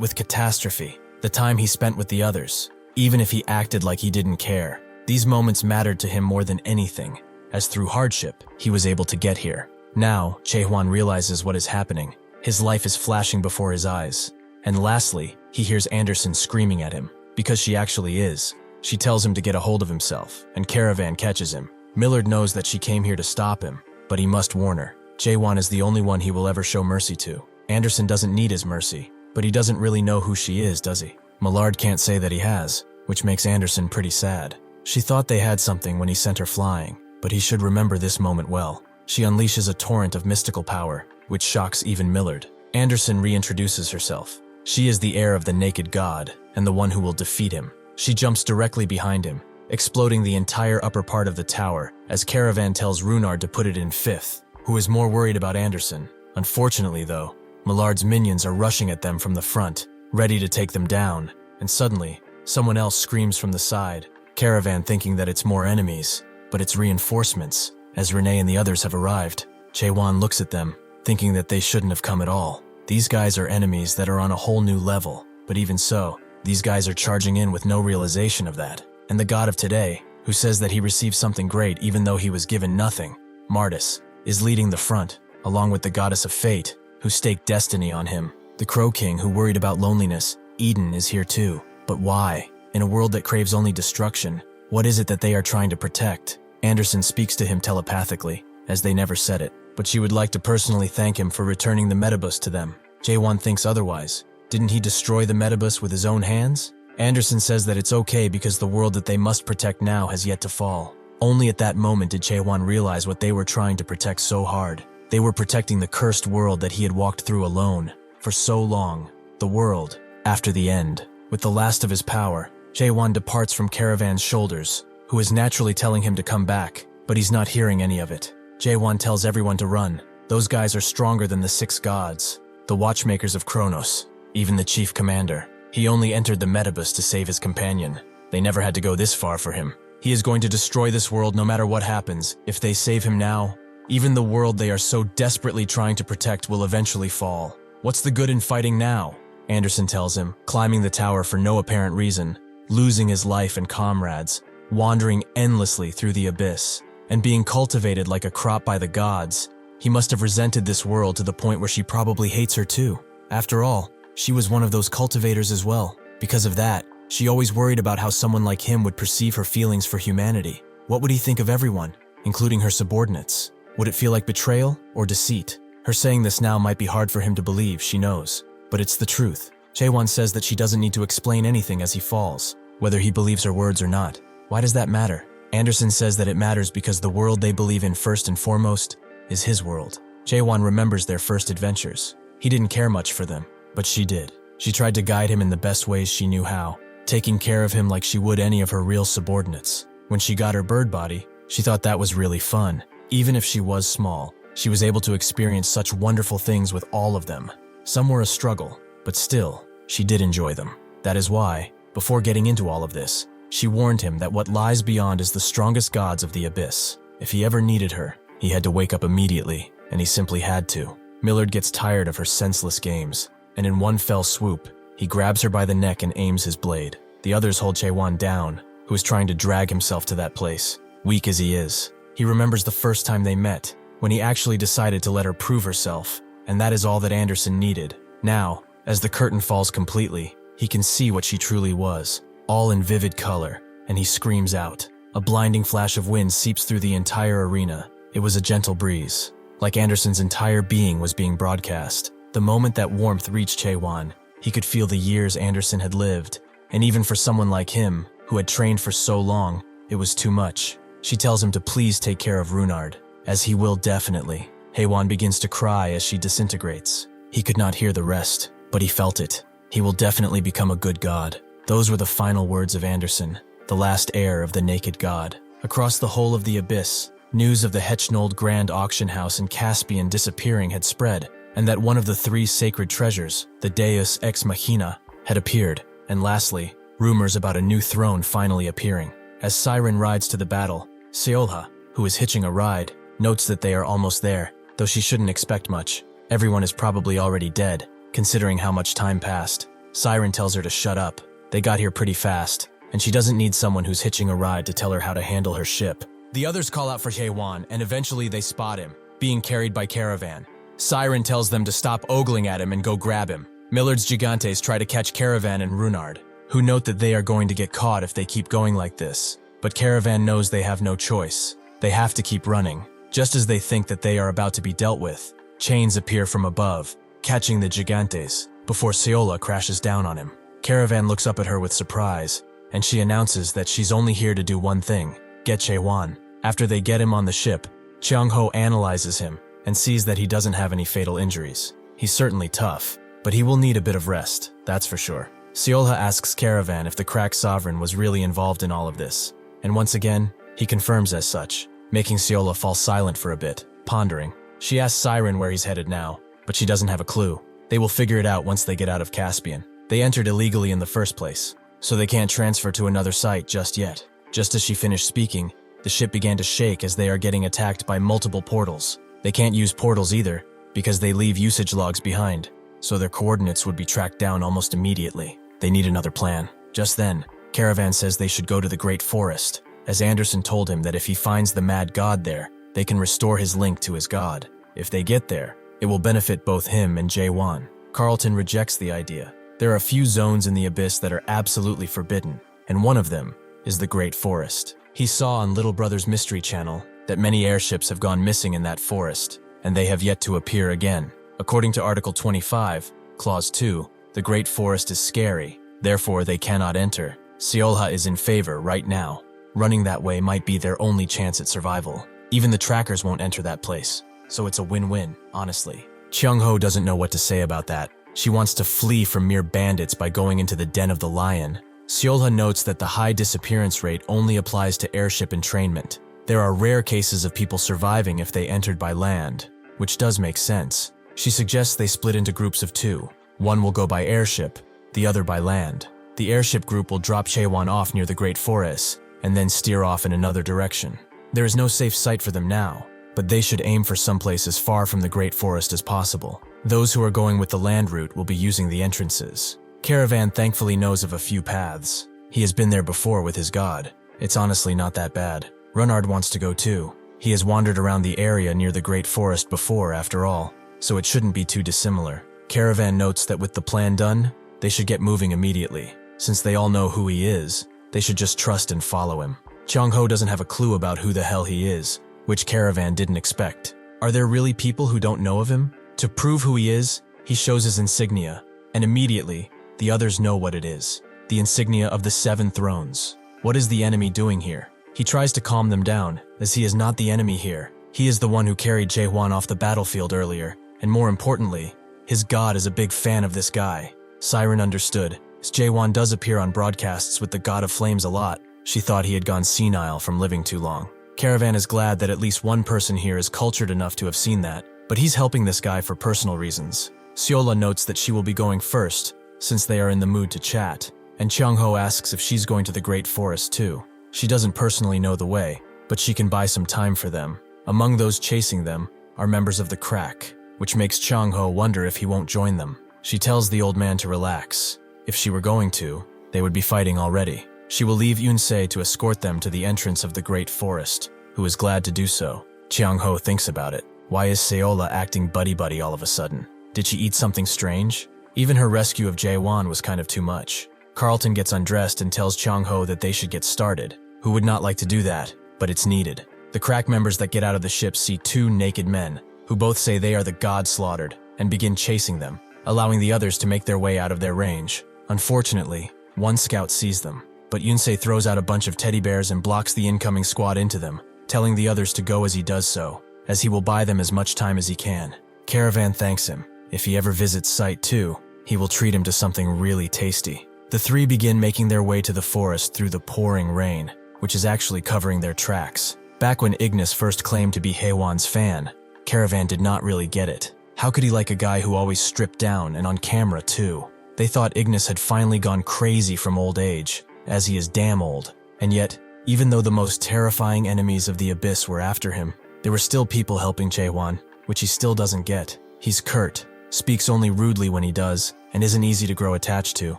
with Catastrophe, the time he spent with the others, even if he acted like he didn't care. These moments mattered to him more than anything, as through hardship, he was able to get here. Now, Jaehwan realizes what is happening. His life is flashing before his eyes. And lastly, he hears Anderson screaming at him, because she actually is. She tells him to get a hold of himself, and Caravan catches him. Millard knows that she came here to stop him, but he must warn her. Jaehwan is the only one he will ever show mercy to. Anderson doesn't need his mercy, but he doesn't really know who she is, does he? Millard can't say that he has, which makes Anderson pretty sad. She thought they had something when he sent her flying, but he should remember this moment well. She unleashes a torrent of mystical power, which shocks even Millard. Anderson reintroduces herself. She is the heir of the naked god, and the one who will defeat him. She jumps directly behind him, exploding the entire upper part of the tower, as Caravan tells Runard to put it in fifth, who is more worried about Anderson. Unfortunately, though, Millard's minions are rushing at them from the front, ready to take them down, and suddenly, someone else screams from the side, Caravan thinking that it's more enemies, but it's reinforcements, as Renee and the others have arrived. Jaehwan looks at them, thinking that they shouldn't have come at all. These guys are enemies that are on a whole new level, but even so, these guys are charging in with no realization of that. And the god of today, who says that he received something great even though he was given nothing, Mardis, is leading the front, along with the goddess of fate, who staked destiny on him. The Crow King, who worried about loneliness, Eden, is here too. But why? In a world that craves only destruction, what is it that they are trying to protect? Anderson speaks to him telepathically, as they never said it, but she would like to personally thank him for returning the Metabus to them. Jaehwan thinks otherwise. Didn't he destroy the Metabus with his own hands? Anderson says that it's okay because the world that they must protect now has yet to fall. Only at that moment did Jaehwan realize what they were trying to protect so hard. They were protecting the cursed world that he had walked through alone, for so long. The world, after the end. With the last of his power, Jaehwan departs from Caravan's shoulders, who is naturally telling him to come back, but he's not hearing any of it. Jaehwan tells everyone to run. Those guys are stronger than the 6 gods, the watchmakers of Kronos, even the chief commander. He only entered the Metabus to save his companion. They never had to go this far for him. He is going to destroy this world no matter what happens. If they save him now, even the world they are so desperately trying to protect will eventually fall. What's the good in fighting now? Anderson tells him, climbing the tower for no apparent reason, losing his life and comrades, wandering endlessly through the abyss, and being cultivated like a crop by the gods. He must have resented this world to the point where she probably hates her too. After all, she was one of those cultivators as well. Because of that, she always worried about how someone like him would perceive her feelings for humanity. What would he think of everyone, including her subordinates? Would it feel like betrayal or deceit? Her saying this now might be hard for him to believe, she knows. But it's the truth. Jaehwan says that she doesn't need to explain anything as he falls, whether he believes her words or not. Why does that matter? Anderson says that it matters because the world they believe in first and foremost is his world. Jaehwan remembers their first adventures. He didn't care much for them, but she did. She tried to guide him in the best ways she knew how, taking care of him like she would any of her real subordinates. When she got her bird body, she thought that was really fun. Even if she was small, she was able to experience such wonderful things with all of them. Some were a struggle, but still, she did enjoy them. That is why, before getting into all of this, she warned him that what lies beyond is the strongest gods of the abyss. If he ever needed her, he had to wake up immediately, and he simply had to. Millard gets tired of her senseless games, and in one fell swoop, he grabs her by the neck and aims his blade. The others hold Jaehwan down, who is trying to drag himself to that place, weak as he is. He remembers the first time they met, when he actually decided to let her prove herself, and that is all that Anderson needed. Now, as the curtain falls completely, he can see what she truly was, all in vivid color, and he screams out. A blinding flash of wind seeps through the entire arena. It was a gentle breeze, like Anderson's entire being was being broadcast. The moment that warmth reached Jaehwan, he could feel the years Anderson had lived, and even for someone like him, who had trained for so long, it was too much. She tells him to please take care of Runard. as he will definitely. Jaehwan begins to cry as she disintegrates. He could not hear the rest, but he felt it. He will definitely become a good god. Those were the final words of Anderson, the last heir of the naked god. Across the whole of the abyss, news of the Hetchnold Grand Auction House in Caspian disappearing had spread, and that one of the three sacred treasures, the Deus Ex Machina, had appeared, and lastly, rumors about a new throne finally appearing. As Siren rides to the battle, Seolha, who is hitching a ride, notes that they are almost there, though she shouldn't expect much. Everyone is probably already dead, considering how much time passed. Siren tells her to shut up. They got here pretty fast, and she doesn't need someone who's hitching a ride to tell her how to handle her ship. The others call out for Jaehwan, and eventually they spot him, being carried by Caravan. Siren tells them to stop ogling at him and go grab him. Millard's Gigantes try to catch Caravan and Runard, who note that they are going to get caught if they keep going like this. But Caravan knows they have no choice. They have to keep running. Just as they think that they are about to be dealt with, chains appear from above, catching the Gigantes, before Seolha crashes down on him. Caravan looks up at her with surprise, and she announces that she's only here to do one thing, get Jaehwan. After they get him on the ship, Cheong-ho analyzes him and sees that he doesn't have any fatal injuries. He's certainly tough, but he will need a bit of rest, that's for sure. Seolha asks Caravan if the crack sovereign was really involved in all of this, and once again, he confirms as such, making Seolha fall silent for a bit, pondering. She asks Siren where he's headed now, but she doesn't have a clue. They will figure it out once they get out of Caspian. They entered illegally in the first place, so they can't transfer to another site just yet. Just as she finished speaking, the ship began to shake as they are getting attacked by multiple portals. They can't use portals either, because they leave usage logs behind, so their coordinates would be tracked down almost immediately. They need another plan. Just then, Caravan says they should go to the Great Forest, as Anderson told him that if he finds the Mad God there, they can restore his link to his god. If they get there, it will benefit both him and Jaehwan. Carlton rejects the idea. There are a few zones in the abyss that are absolutely forbidden, and one of them is the Great Forest. He saw on Little Brother's Mystery Channel that many airships have gone missing in that forest, and they have yet to appear again. According to Article 25, Clause 2, the Great Forest is scary, therefore they cannot enter. Seolha is in favor right now. Running that way might be their only chance at survival. Even the trackers won't enter that place, so it's a win-win, honestly. Cheong-ho doesn't know what to say about that. She wants to flee from mere bandits by going into the Den of the Lion. Seolha notes that the high disappearance rate only applies to airship entrainment. There are rare cases of people surviving if they entered by land, which does make sense. She suggests they split into groups of two. One will go by airship, the other by land. The airship group will drop Jaehwan off near the Great Forest, and then steer off in another direction. There is no safe site for them now, but they should aim for someplace as far from the Great Forest as possible. Those who are going with the land route will be using the entrances. Caravan thankfully knows of a few paths. He has been there before with his god. It's honestly not that bad. Runard wants to go too. He has wandered around the area near the Great Forest before, after all, so it shouldn't be too dissimilar. Caravan notes that with the plan done, they should get moving immediately. Since they all know who he is, they should just trust and follow him. Cheong-ho doesn't have a clue about who the hell he is, which Caravan didn't expect. Are there really people who don't know of him? To prove who he is, he shows his insignia, and immediately, the others know what it is. The insignia of the 7 thrones. What is the enemy doing here? He tries to calm them down, as he is not the enemy here. He is the one who carried Jaehwan off the battlefield earlier, and more importantly, his god is a big fan of this guy. Siren understood, as Jaehwan does appear on broadcasts with the God of Flames a lot. She thought he had gone senile from living too long. Caravan is glad that at least one person here is cultured enough to have seen that, but he's helping this guy for personal reasons. Seolha notes that she will be going first, since they are in the mood to chat, and Cheong-ho asks if she's going to the Great Forest too. She doesn't personally know the way, but she can buy some time for them. Among those chasing them are members of the Crack, which makes Cheong-ho wonder if he won't join them. She tells the old man to relax. If she were going to, they would be fighting already. She will leave Yun-se to escort them to the entrance of the Great Forest, who is glad to do so. Cheong-ho thinks about it. Why is Seolha acting buddy-buddy all of a sudden? Did she eat something strange? Even her rescue of Jaehwan was kind of too much. Carlton gets undressed and tells Cheong-ho that they should get started. Who would not like to do that? But it's needed. The Crack members that get out of the ship see 2 naked men, who both say they are the god slaughtered, and begin chasing them, allowing the others to make their way out of their range. Unfortunately, one scout sees them, but Yun-se throws out a bunch of teddy bears and blocks the incoming squad into them, telling the others to go as he does so. as he will buy them as much time as he can. Caravan thanks him. If he ever visits Site 2, he will treat him to something really tasty. The three begin making their way to the forest through the pouring rain, which is actually covering their tracks. Back when Ignis first claimed to be Jaehwan's fan, Caravan did not really get it. How could he like a guy who always stripped down and on camera too? They thought Ignis had finally gone crazy from old age, as he is damn old. And yet, even though the most terrifying enemies of the Abyss were after him, there were still people helping Jaehwan, which he still doesn't get. He's curt, speaks only rudely when he does, and isn't easy to grow attached to,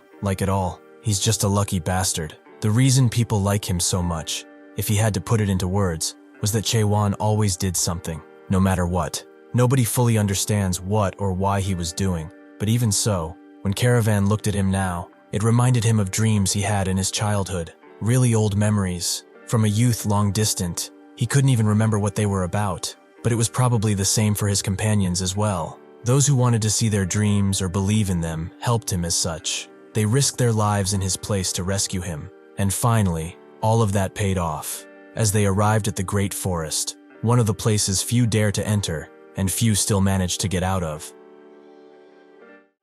like at all. He's just a lucky bastard. The reason people like him so much, if he had to put it into words, was that Jaehwan always did something, no matter what. Nobody fully understands what or why he was doing, but even so, when Caravan looked at him now, it reminded him of dreams he had in his childhood, really old memories, from a youth long distant. He couldn't even remember what they were about, but it was probably the same for his companions as well. Those who wanted to see their dreams or believe in them helped him as such. They risked their lives in his place to rescue him, and finally, all of that paid off. As they arrived at the Great Forest, one of the places few dare to enter, and few still manage to get out of.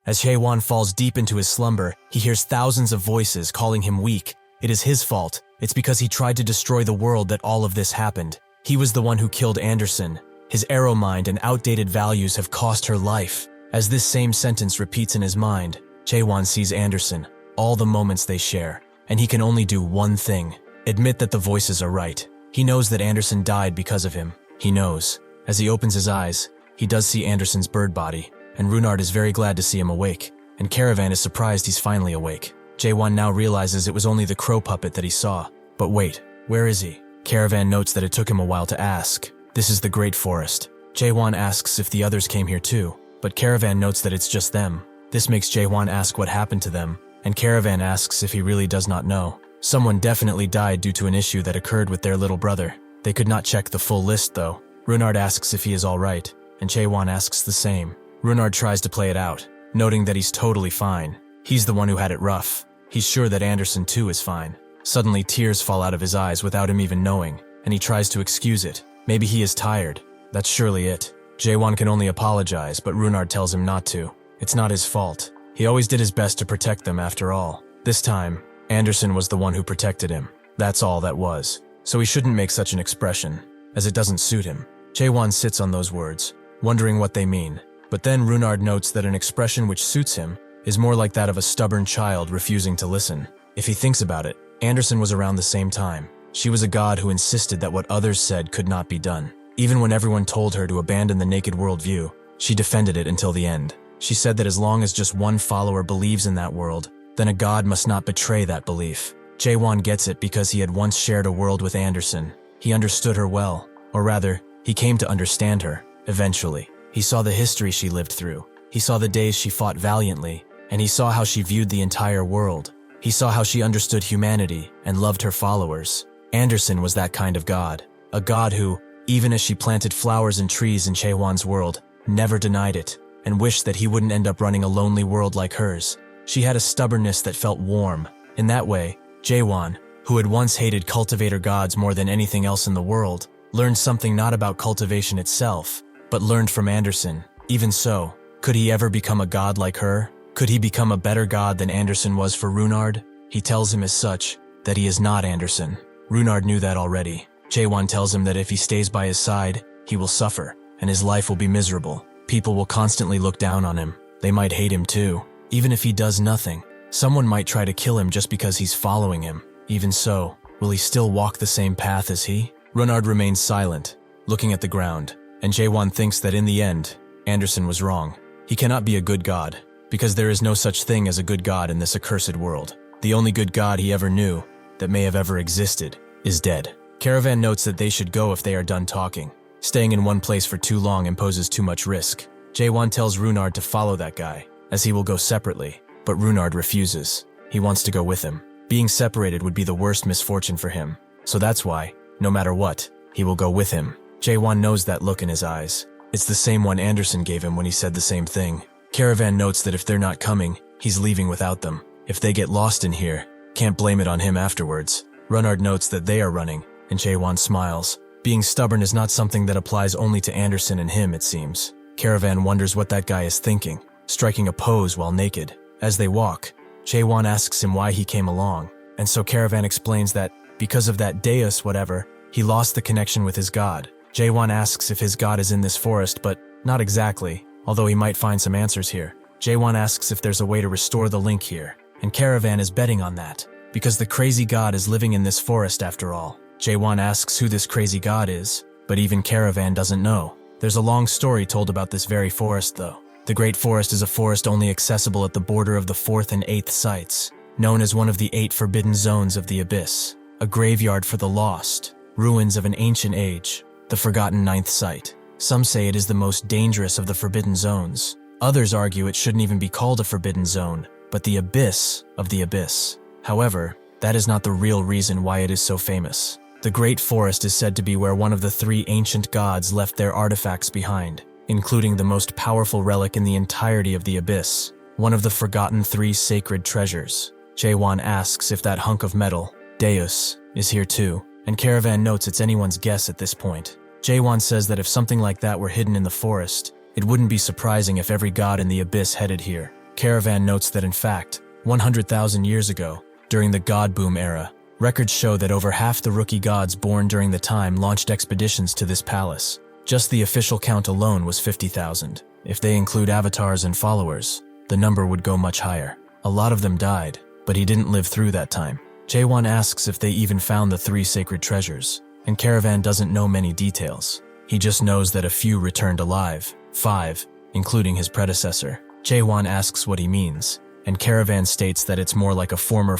As Jaehwan falls deep into his slumber, he hears thousands of voices calling him weak. It is his fault. It's because he tried to destroy the world that all of this happened. He was the one who killed Anderson. His arrow mind and outdated values have cost her life. As this same sentence repeats in his mind, Jaehwan sees Anderson, all the moments they share, and he can only do one thing: admit that the voices are right. He knows that Anderson died because of him. He knows. As he opens his eyes, he does see Anderson's bird body, and Runard is very glad to see him awake, and Caravan is surprised he's finally awake. Jaehwan now realizes it was only the crow puppet that he saw. But wait, where is he? Caravan notes that it took him a while to ask. This is the Great Forest. Jaehwan asks if the others came here too, but Caravan notes that it's just them. This makes Jaehwan ask what happened to them, and Caravan asks if he really does not know. Someone definitely died due to an issue that occurred with their little brother. They could not check the full list though. Runard asks if he is alright, and Jaehwan asks the same. Runard tries to play it out, noting that he's totally fine. He's the one who had it rough. He's sure that Anderson too is fine. Suddenly tears fall out of his eyes without him even knowing, and he tries to excuse it. Maybe he is tired. That's surely it. Jaehwan can only apologize, but Runard tells him not to. It's not his fault. He always did his best to protect them after all. This time, Anderson was the one who protected him. That's all that was. So he shouldn't make such an expression, as it doesn't suit him. Jaehwan sits on those words, wondering what they mean. But then Runard notes that an expression which suits him is more like that of a stubborn child refusing to listen. If he thinks about it, Anderson was around the same time. She was a god who insisted that what others said could not be done. Even when everyone told her to abandon the naked worldview, she defended it until the end. She said that as long as just one follower believes in that world, then a god must not betray that belief. Jaehwan gets it because he had once shared a world with Anderson. He understood her well, or rather, he came to understand her, eventually. He saw the history she lived through. He saw the days she fought valiantly, and he saw how she viewed the entire world. He saw how she understood humanity and loved her followers. Anderson was that kind of god. A god who, even as she planted flowers and trees in Jaehwan's world, never denied it, and wished that he wouldn't end up running a lonely world like hers. She had a stubbornness that felt warm. In that way, Jaehwan, who had once hated cultivator gods more than anything else in the world, learned something not about cultivation itself, but learned from Anderson. Even so, could he ever become a god like her? Could he become a better god than Anderson was for Runard? He tells him as such that he is not Anderson. Runard knew that already. Jaehwan tells him that if he stays by his side, he will suffer, and his life will be miserable. People will constantly look down on him. They might hate him too. Even if he does nothing, someone might try to kill him just because he's following him. Even so, will he still walk the same path as he? Runard remains silent, looking at the ground, and Jaehwan thinks that in the end, Anderson was wrong. He cannot be a good god, because there is no such thing as a good god in this accursed world. The only good god he ever knew, that may have ever existed, is dead. Caravan notes that they should go if they are done talking. Staying in one place for too long imposes too much risk. Jaehwan tells Runard to follow that guy, as he will go separately, but Runard refuses. He wants to go with him. Being separated would be the worst misfortune for him, so that's why, no matter what, he will go with him. Jaehwan knows that look in his eyes. It's the same one Anderson gave him when he said the same thing. Caravan notes that if they're not coming, he's leaving without them. If they get lost in here, can't blame it on him afterwards. Runard notes that they are running, and Jaehwan smiles. Being stubborn is not something that applies only to Anderson and him, it seems. Caravan wonders what that guy is thinking, striking a pose while naked. As they walk, Jaehwan asks him why he came along, and so Caravan explains that, because of that deus whatever, he lost the connection with his god. Jaehwan asks if his god is in this forest, but not exactly, although he might find some answers here. Jaehwan asks if there's a way to restore the link here, and Caravan is betting on that, because the crazy god is living in this forest after all. Jaehwan asks who this crazy god is, but even Caravan doesn't know. There's a long story told about this very forest though. The Great Forest is a forest only accessible at the border of the 4th and 8th sites, known as one of the 8 forbidden zones of the Abyss, a graveyard for the lost, ruins of an ancient age, the forgotten 9th site. Some say it is the most dangerous of the forbidden zones. Others argue it shouldn't even be called a forbidden zone, but the abyss of the abyss. However, that is not the real reason why it is so famous. The Great Forest is said to be where one of the 3 ancient gods left their artifacts behind, including the most powerful relic in the entirety of the abyss, one of the forgotten 3 sacred treasures. Jaehwan asks if that hunk of metal, Deus, is here too, and Caravan notes it's anyone's guess at this point. Jaehwan says that if something like that were hidden in the forest, it wouldn't be surprising if every god in the abyss headed here. Caravan notes that in fact, 100,000 years ago, during the God Boom era, records show that over half the rookie gods born during the time launched expeditions to this palace. Just the official count alone was 50,000. If they include avatars and followers, the number would go much higher. A lot of them died, but he didn't live through that time. Jaehwan asks if they even found the 3 sacred treasures, and Caravan doesn't know many details. He just knows that a few returned alive, 5, including his predecessor. Jaehwan asks what he means, and Caravan states that it's more like a former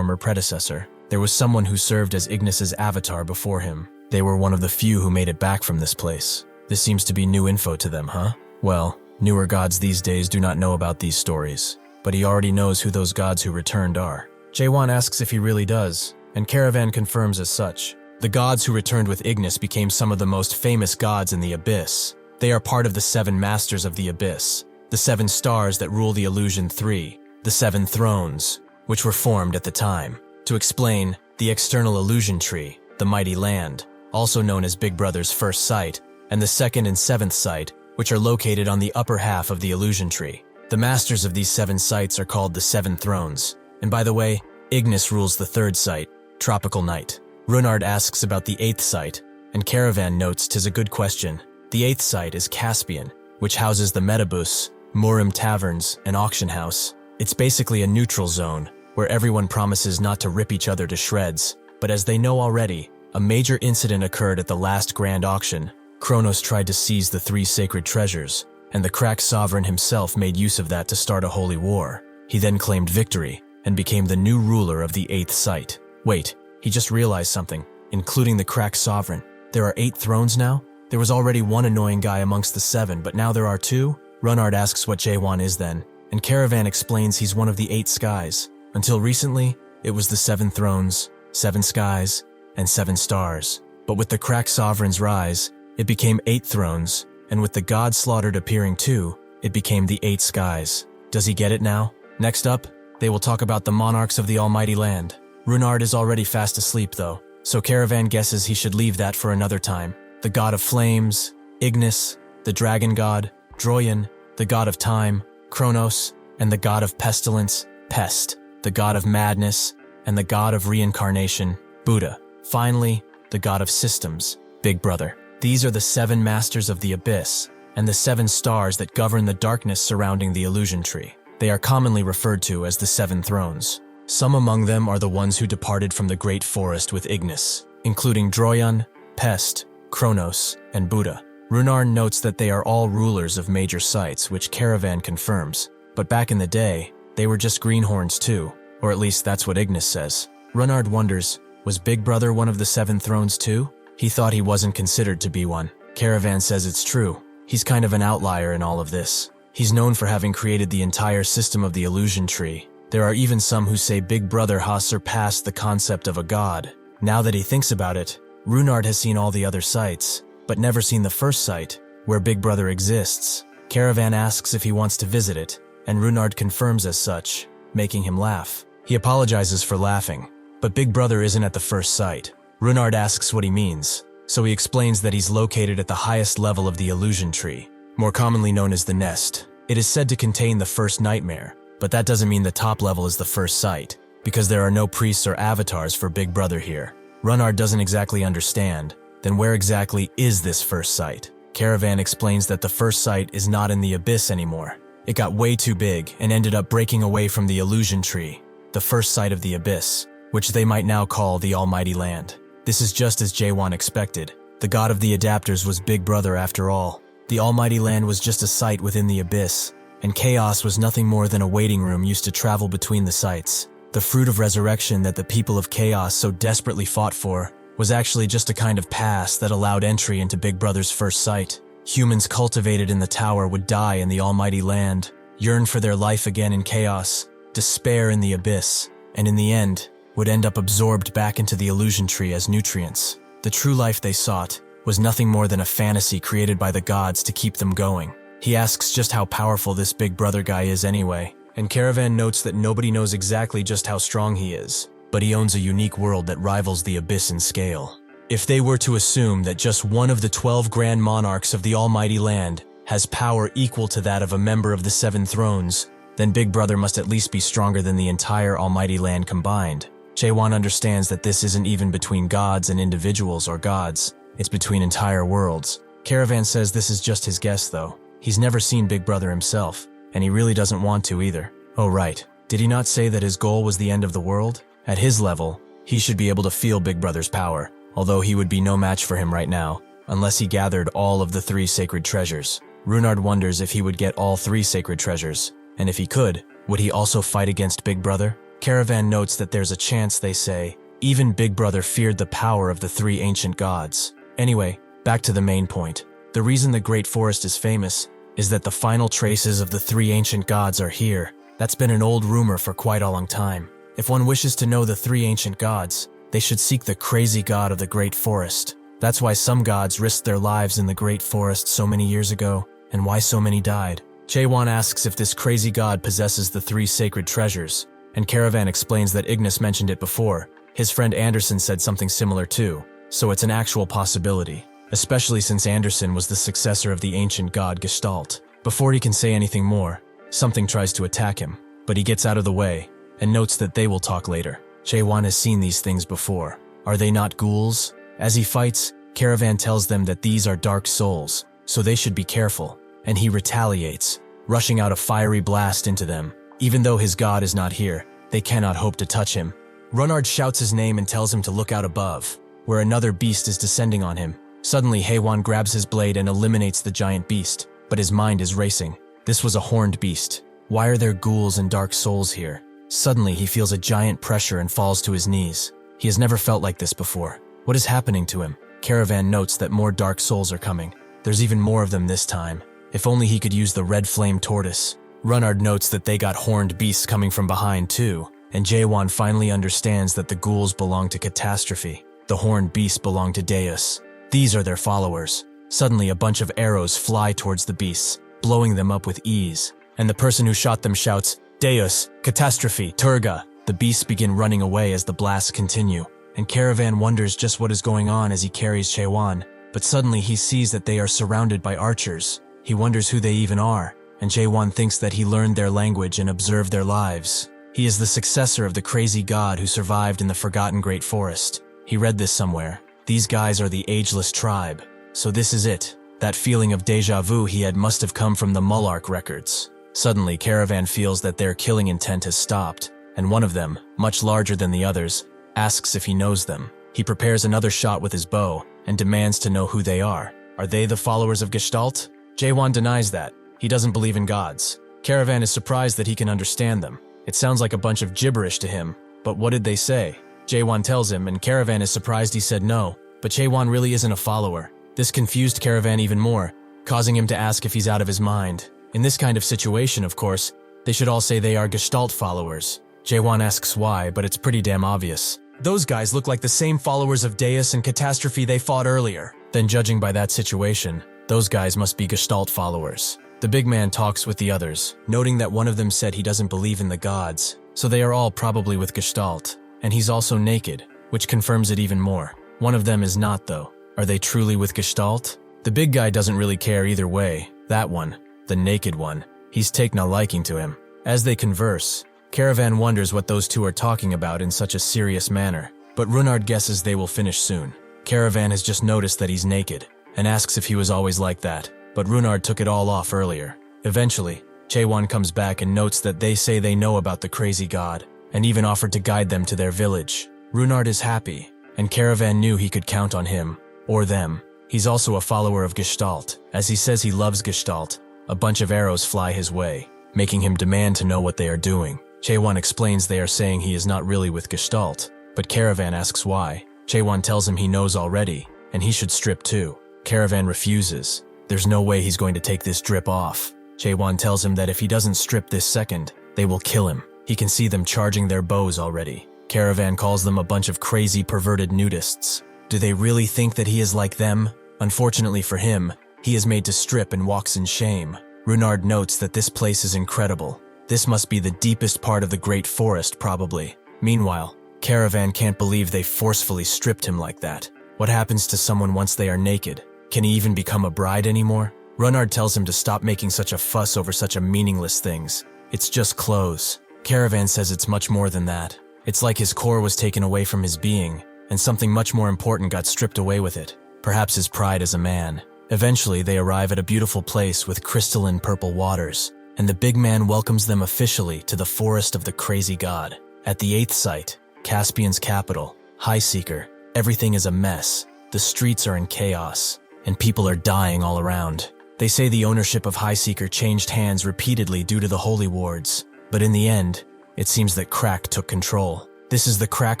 predecessor. There was someone who served as Ignis's avatar before him. They were one of the few who made it back from this place. This seems to be new info to them, huh? Well, newer gods these days do not know about these stories, but he already knows who those gods who returned are. Jaehwan asks if he really does, and Caravan confirms as such. The gods who returned with Ignis became some of the most famous gods in the Abyss. They are part of the 7 masters of the Abyss, the 7 stars that rule the Illusion 3, the 7 thrones, which were formed at the time. To explain, the external illusion tree, the mighty land, also known as Big Brother's first sight, and the 2nd and 7th sight, which are located on the upper half of the illusion tree. The masters of these 7 sites are called the 7 thrones. And by the way, Ignis rules the 3rd site, Tropical Night. Runard asks about the 8th site, and Caravan notes 'tis a good question. The 8th site is Caspian, which houses the Metabus, Murim taverns, and auction house. It's basically a neutral zone, where everyone promises not to rip each other to shreds, but as they know already, a major incident occurred at the last grand auction. Kronos tried to seize the 3 sacred treasures, and the crack sovereign himself made use of that to start a holy war. He then claimed victory, and became the new ruler of the 8th site. Wait, he just realized something, including the crack sovereign. There are 8 thrones now? There was already one annoying guy amongst the 7, but now there are 2? Runard asks what Jaehwan is then, and Caravan explains he's one of the 8 skies. Until recently, it was the 7 thrones, 7 skies, and 7 stars. But with the crack sovereign's rise, it became 8 thrones, and with the god slaughtered appearing too, it became the 8 skies. Does he get it now? Next up, they will talk about the monarchs of the almighty land. Runard is already fast asleep though, so Caravan guesses he should leave that for another time. The god of flames, Ignis, the dragon god, Droyan, the god of time, Kronos, and the god of pestilence, Pest, the god of madness, and the god of reincarnation, Buddha. Finally, the god of systems, Big Brother. These are the 7 masters of the Abyss, and the 7 stars that govern the darkness surrounding the illusion tree. They are commonly referred to as the 7 thrones. Some among them are the ones who departed from the Great Forest with Ignis, including Droyan, Pest, Kronos, and Buddha. Runard notes that they are all rulers of major sites, which Caravan confirms. But back in the day, they were just greenhorns too, or at least that's what Ignis says. Runard wonders, was Big Brother one of the 7 thrones too? He thought he wasn't considered to be one. Caravan says it's true. He's kind of an outlier in all of this. He's known for having created the entire system of the illusion tree. There are even some who say Big Brother has surpassed the concept of a god. Now that he thinks about it, Runard has seen all the other sites, but never seen the first site, where Big Brother exists. Caravan asks if he wants to visit it, and Runard confirms as such, making him laugh. He apologizes for laughing, but Big Brother isn't at the first site. Runard asks what he means, so he explains that he's located at the highest level of the illusion tree, more commonly known as the nest. It is said to contain the first nightmare, but that doesn't mean the top level is the first sight, because there are no priests or avatars for Big Brother here. Runard doesn't exactly understand. Then where exactly is this first sight? Caravan explains that the first sight is not in the abyss anymore. It got way too big and ended up breaking away from the illusion tree, the first sight of the abyss, which they might now call the Almighty Land. This is just as Jaehwan expected. The god of the adapters was Big Brother after all. The Almighty Land was just a sight within the abyss, and chaos was nothing more than a waiting room used to travel between the sights. The fruit of resurrection that the people of chaos so desperately fought for was actually just a kind of pass that allowed entry into Big Brother's first sight. Humans cultivated in the tower would die in the Almighty Land, yearn for their life again in chaos, despair in the abyss, and in the end, would end up absorbed back into the illusion tree as nutrients. The true life they sought was nothing more than a fantasy created by the gods to keep them going. He asks just how powerful this Big Brother guy is anyway, and Caravan notes that nobody knows exactly just how strong he is, but he owns a unique world that rivals the abyss in scale. If they were to assume that just one of the 12 Grand Monarchs of the Almighty Land has power equal to that of a member of the Seven Thrones, then Big Brother must at least be stronger than the entire Almighty Land combined. Jaehwan understands that this isn't even between gods and individuals or gods, it's between entire worlds. Caravan says this is just his guess though. He's never seen Big Brother himself, and he really doesn't want to either. Oh right, did he not say that his goal was the end of the world? At his level, he should be able to feel Big Brother's power, although he would be no match for him right now, unless he gathered all of the 3 sacred treasures. Runard wonders if he would get all 3 sacred treasures, and if he could, would he also fight against Big Brother? Caravan notes that there's a chance, they say. Even Big Brother feared the power of the 3 ancient gods. Anyway, back to the main point. The reason the Great Forest is famous is that the final traces of the 3 ancient gods are here. That's been an old rumor for quite a long time. If one wishes to know the 3 ancient gods, they should seek the crazy god of the Great Forest. That's why some gods risked their lives in the Great Forest so many years ago, and why so many died. Jaehwan asks if this crazy god possesses the 3 sacred treasures, and Caravan explains that Ignis mentioned it before. His friend Anderson said something similar too, so it's an actual possibility, especially since Anderson was the successor of the ancient god Gestalt. Before he can say anything more, something tries to attack him, but he gets out of the way and notes that they will talk later. Jaehwan has seen these things before. Are they not ghouls? As he fights, Caravan tells them that these are dark souls, so they should be careful, and he retaliates, rushing out a fiery blast into them. Even though his god is not here, they cannot hope to touch him. Runard shouts his name and tells him to look out above, where another beast is descending on him. Suddenly, Jaehwan grabs his blade and eliminates the giant beast, but his mind is racing. This was a horned beast. Why are there ghouls and dark souls here? Suddenly, he feels a giant pressure and falls to his knees. He has never felt like this before. What is happening to him? Caravan notes that more dark souls are coming. There's even more of them this time. If only he could use the red flame tortoise. Runard notes that they got horned beasts coming from behind too, and Jaehwan finally understands that the ghouls belong to Catastrophe. The horned beasts belong to Deus. These are their followers. Suddenly, a bunch of arrows fly towards the beasts, blowing them up with ease, and the person who shot them shouts, "Deus, Catastrophe, Turga!" The beasts begin running away as the blasts continue, and Caravan wonders just what is going on as he carries Jaehwan, but suddenly he sees that they are surrounded by archers. He wonders who they even are, and Jaehwan thinks that he learned their language and observed their lives. He is the successor of the crazy god who survived in the Forgotten Great Forest. He read this somewhere. These guys are the Ageless Tribe. So this is it. That feeling of déjà vu he had must have come from the Mullark records. Suddenly, Caravan feels that their killing intent has stopped, and one of them, much larger than the others, asks if he knows them. He prepares another shot with his bow and demands to know who they are. Are they the followers of Gestalt? Jaehwan denies that. He doesn't believe in gods. Caravan is surprised that he can understand them. It sounds like a bunch of gibberish to him, but what did they say? Jaehwan tells him, and Caravan is surprised he said no, but Jaehwan really isn't a follower. This confused Caravan even more, causing him to ask if he's out of his mind. In this kind of situation, of course, they should all say they are Gestalt followers. Jaehwan asks why, but it's pretty damn obvious. Those guys look like the same followers of Deus and Catastrophe they fought earlier. Then judging by that situation, those guys must be Gestalt followers. The big man talks with the others, noting that one of them said he doesn't believe in the gods, so they are all probably with Gestalt. And he's also naked, which confirms it even more. One of them is not though. Are they truly with Gestalt? The big guy doesn't really care either way. That one, the naked one, he's taken a liking to him. As they converse, Caravan wonders what those two are talking about in such a serious manner, but Runard guesses they will finish soon. Caravan has just noticed that he's naked, and asks if he was always like that, but Runard took it all off earlier. Eventually, Jaehwan comes back and notes that they say they know about the crazy god, and even offered to guide them to their village. Runard is happy, and Caravan knew he could count on him, or them. He's also a follower of Gestalt. As he says he loves Gestalt, a bunch of arrows fly his way, making him demand to know what they are doing. Jaehwan explains they are saying he is not really with Gestalt, but Caravan asks why. Jaehwan tells him he knows already, and he should strip too. Caravan refuses. There's no way he's going to take this drip off. Jaehwan tells him that if he doesn't strip this second, they will kill him. He can see them charging their bows already. Caravan calls them a bunch of crazy, perverted nudists. Do they really think that he is like them? Unfortunately for him, he is made to strip and walks in shame. Runard notes that this place is incredible. This must be the deepest part of the great forest, probably. Meanwhile, Caravan can't believe they forcefully stripped him like that. What happens to someone once they are naked? Can he even become a bride anymore? Runard tells him to stop making such a fuss over such a meaningless things. It's just clothes. Caravan says it's much more than that. It's like his core was taken away from his being, and something much more important got stripped away with it. Perhaps his pride as a man. Eventually, they arrive at a beautiful place with crystalline purple waters, and the big man welcomes them officially to the forest of the crazy god. At the 8th site, Caspian's capital, Highseeker, everything is a mess. The streets are in chaos, and people are dying all around. They say the ownership of Highseeker changed hands repeatedly due to the holy wards, but in the end, it seems that Crack took control. This is the Crack